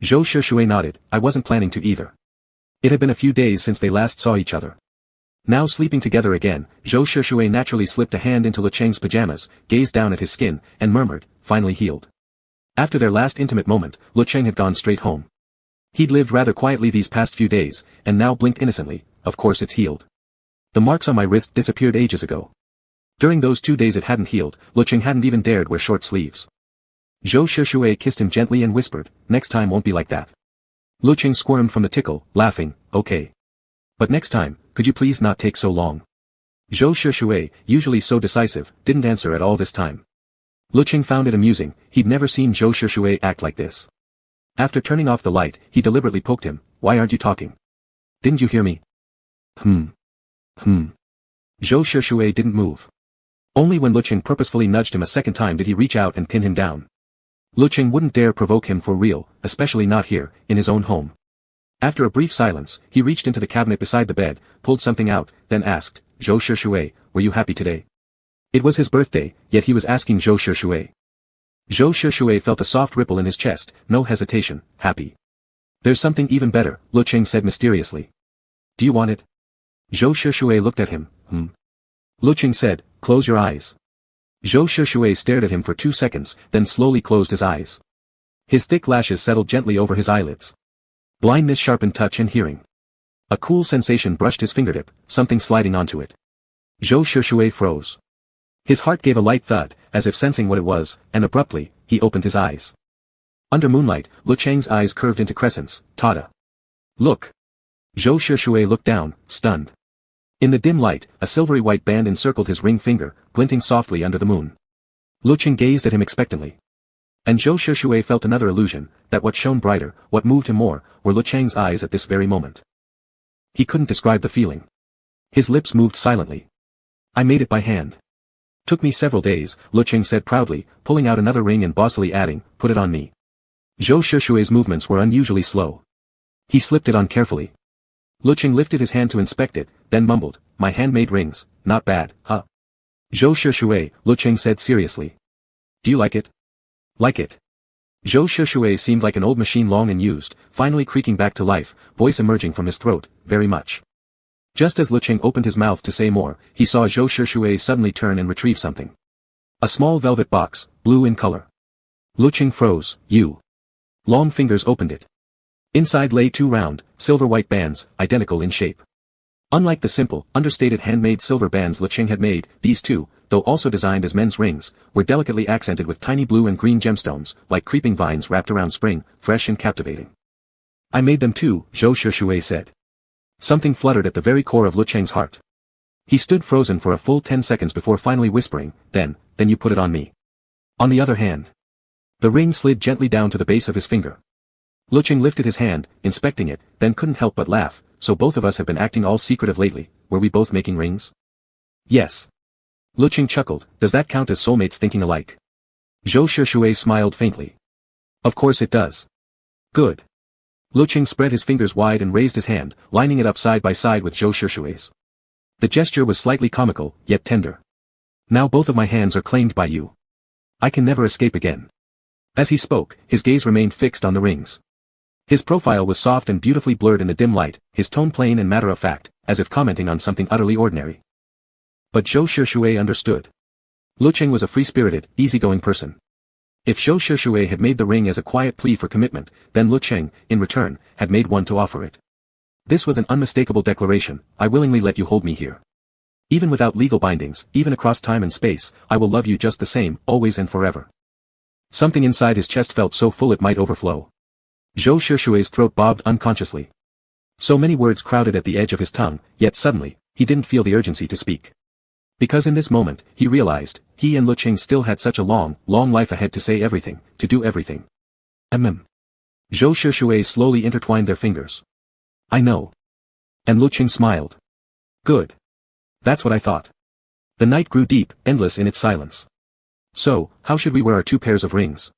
Zhou Shishue nodded. I wasn't planning to either. It had been a few days since they last saw each other. Now sleeping together again, Zhou Shishue naturally slipped a hand into Lecheng's pajamas, gazed down at his skin, and murmured, finally healed. After their last intimate moment, Lecheng had gone straight home. He'd lived rather quietly these past few days, and now blinked innocently. Of course it's healed. The marks on my wrist disappeared ages ago. During those 2 days it hadn't healed. Lecheng hadn't even dared wear short sleeves. Zhou Shishue kissed him gently and whispered, next time won't be like that. Lecheng squirmed from the tickle, laughing, okay. But next time, could you please not take so long? Zhou Shishue, usually so decisive, didn't answer at all this time. Lecheng found it amusing. He'd never seen Zhou Shishue act like this. After turning off the light, he deliberately poked him. Why aren't you talking? Didn't you hear me? Zhou Shishue didn't move. Only when Lecheng purposefully nudged him a second time did he reach out and pin him down. Lecheng wouldn't dare provoke him for real, especially not here, in his own home. After a brief silence, he reached into the cabinet beside the bed, pulled something out, then asked, Zhou Shishue, were you happy today? It was his birthday, yet he was asking Zhou Shishue. Zhou Shishue felt a soft ripple in his chest, no hesitation, happy. There's something even better, Lecheng said mysteriously. Do you want it? Zhou Shishue looked at him. Lecheng said, close your eyes. Zhou Shishue stared at him for 2 seconds, then slowly closed his eyes. His thick lashes settled gently over his eyelids. Blindness sharpened touch and hearing. A cool sensation brushed his fingertip, something sliding onto it. Zhou Shishue froze. His heart gave a light thud, as if sensing what it was, and abruptly, he opened his eyes. Under moonlight, Lecheng's eyes curved into crescents. Tada. Look. Zhou Shishue looked down, stunned. In the dim light, a silvery white band encircled his ring finger, glinting softly under the moon. Lecheng gazed at him expectantly. And Zhou Shishue felt another illusion, that what shone brighter, what moved him more, were Lecheng's eyes at this very moment. He couldn't describe the feeling. His lips moved silently. I made it by hand. Took me several days, Lecheng said proudly, pulling out another ring and bossily adding, put it on me. Zhou Shishue's movements were unusually slow. He slipped it on carefully. Lecheng lifted his hand to inspect it, then mumbled, my handmade rings, not bad, huh? Zhou Shishue, Lecheng said seriously. Do you like it? Like it. Zhou Shishue seemed like an old machine long and used, finally creaking back to life, voice emerging from his throat, very much. Just as Lecheng opened his mouth to say more, he saw Zhou Shishue suddenly turn and retrieve something. A small velvet box, blue in color. Lecheng froze. You. Long fingers opened it. Inside lay 2 round, silver-white bands, identical in shape. Unlike the simple, understated handmade silver bands Lecheng had made, these 2, though also designed as men's rings, were delicately accented with tiny blue and green gemstones, like creeping vines wrapped around spring, fresh and captivating. I made them too, Zhou Shishue said. Something fluttered at the very core of Lecheng's heart. He stood frozen for a full 10 seconds before finally whispering, then you put it on me. On the other hand. The ring slid gently down to the base of his finger. Lecheng lifted his hand, inspecting it, then couldn't help but laugh. so both of us have been acting all secretive lately, were we both making rings? Yes. Lecheng chuckled, does that count as soulmates thinking alike? Zhou Shishue smiled faintly. Of course it does. Good. Lecheng spread his fingers wide and raised his hand, lining it up side by side with Zhou Shishue's. The gesture was slightly comical, yet tender. Now both of my hands are claimed by you. I can never escape again. As he spoke, his gaze remained fixed on the rings. His profile was soft and beautifully blurred in the dim light, his tone plain and matter-of-fact, as if commenting on something utterly ordinary. But Zhou Shishue understood. Lecheng was a free-spirited, easygoing person. If Zhou Shishue had made the ring as a quiet plea for commitment, then Lecheng, in return, had made one to offer it. This was an unmistakable declaration, I willingly let you hold me here. Even without legal bindings, even across time and space, I will love you just the same, always and forever. Something inside his chest felt so full it might overflow. Zhou Shishue's throat bobbed unconsciously. So many words crowded at the edge of his tongue, yet suddenly, he didn't feel the urgency to speak. Because in this moment, he realized, he and Lecheng still had such a long, long life ahead to say everything, to do everything. Zhou Shishue slowly intertwined their fingers. I know. And Lecheng smiled. Good. That's what I thought. The night grew deep, endless in its silence. So, how should we wear our 2 pairs of rings?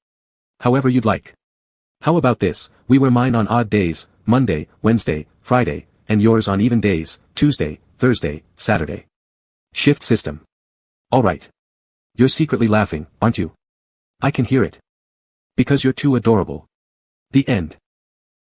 However you'd like. How about this, we wear mine on odd days, Monday, Wednesday, Friday, and yours on even days, Tuesday, Thursday, Saturday. Shift system. Alright. You're secretly laughing, aren't you? I can hear it. Because you're too adorable. The end.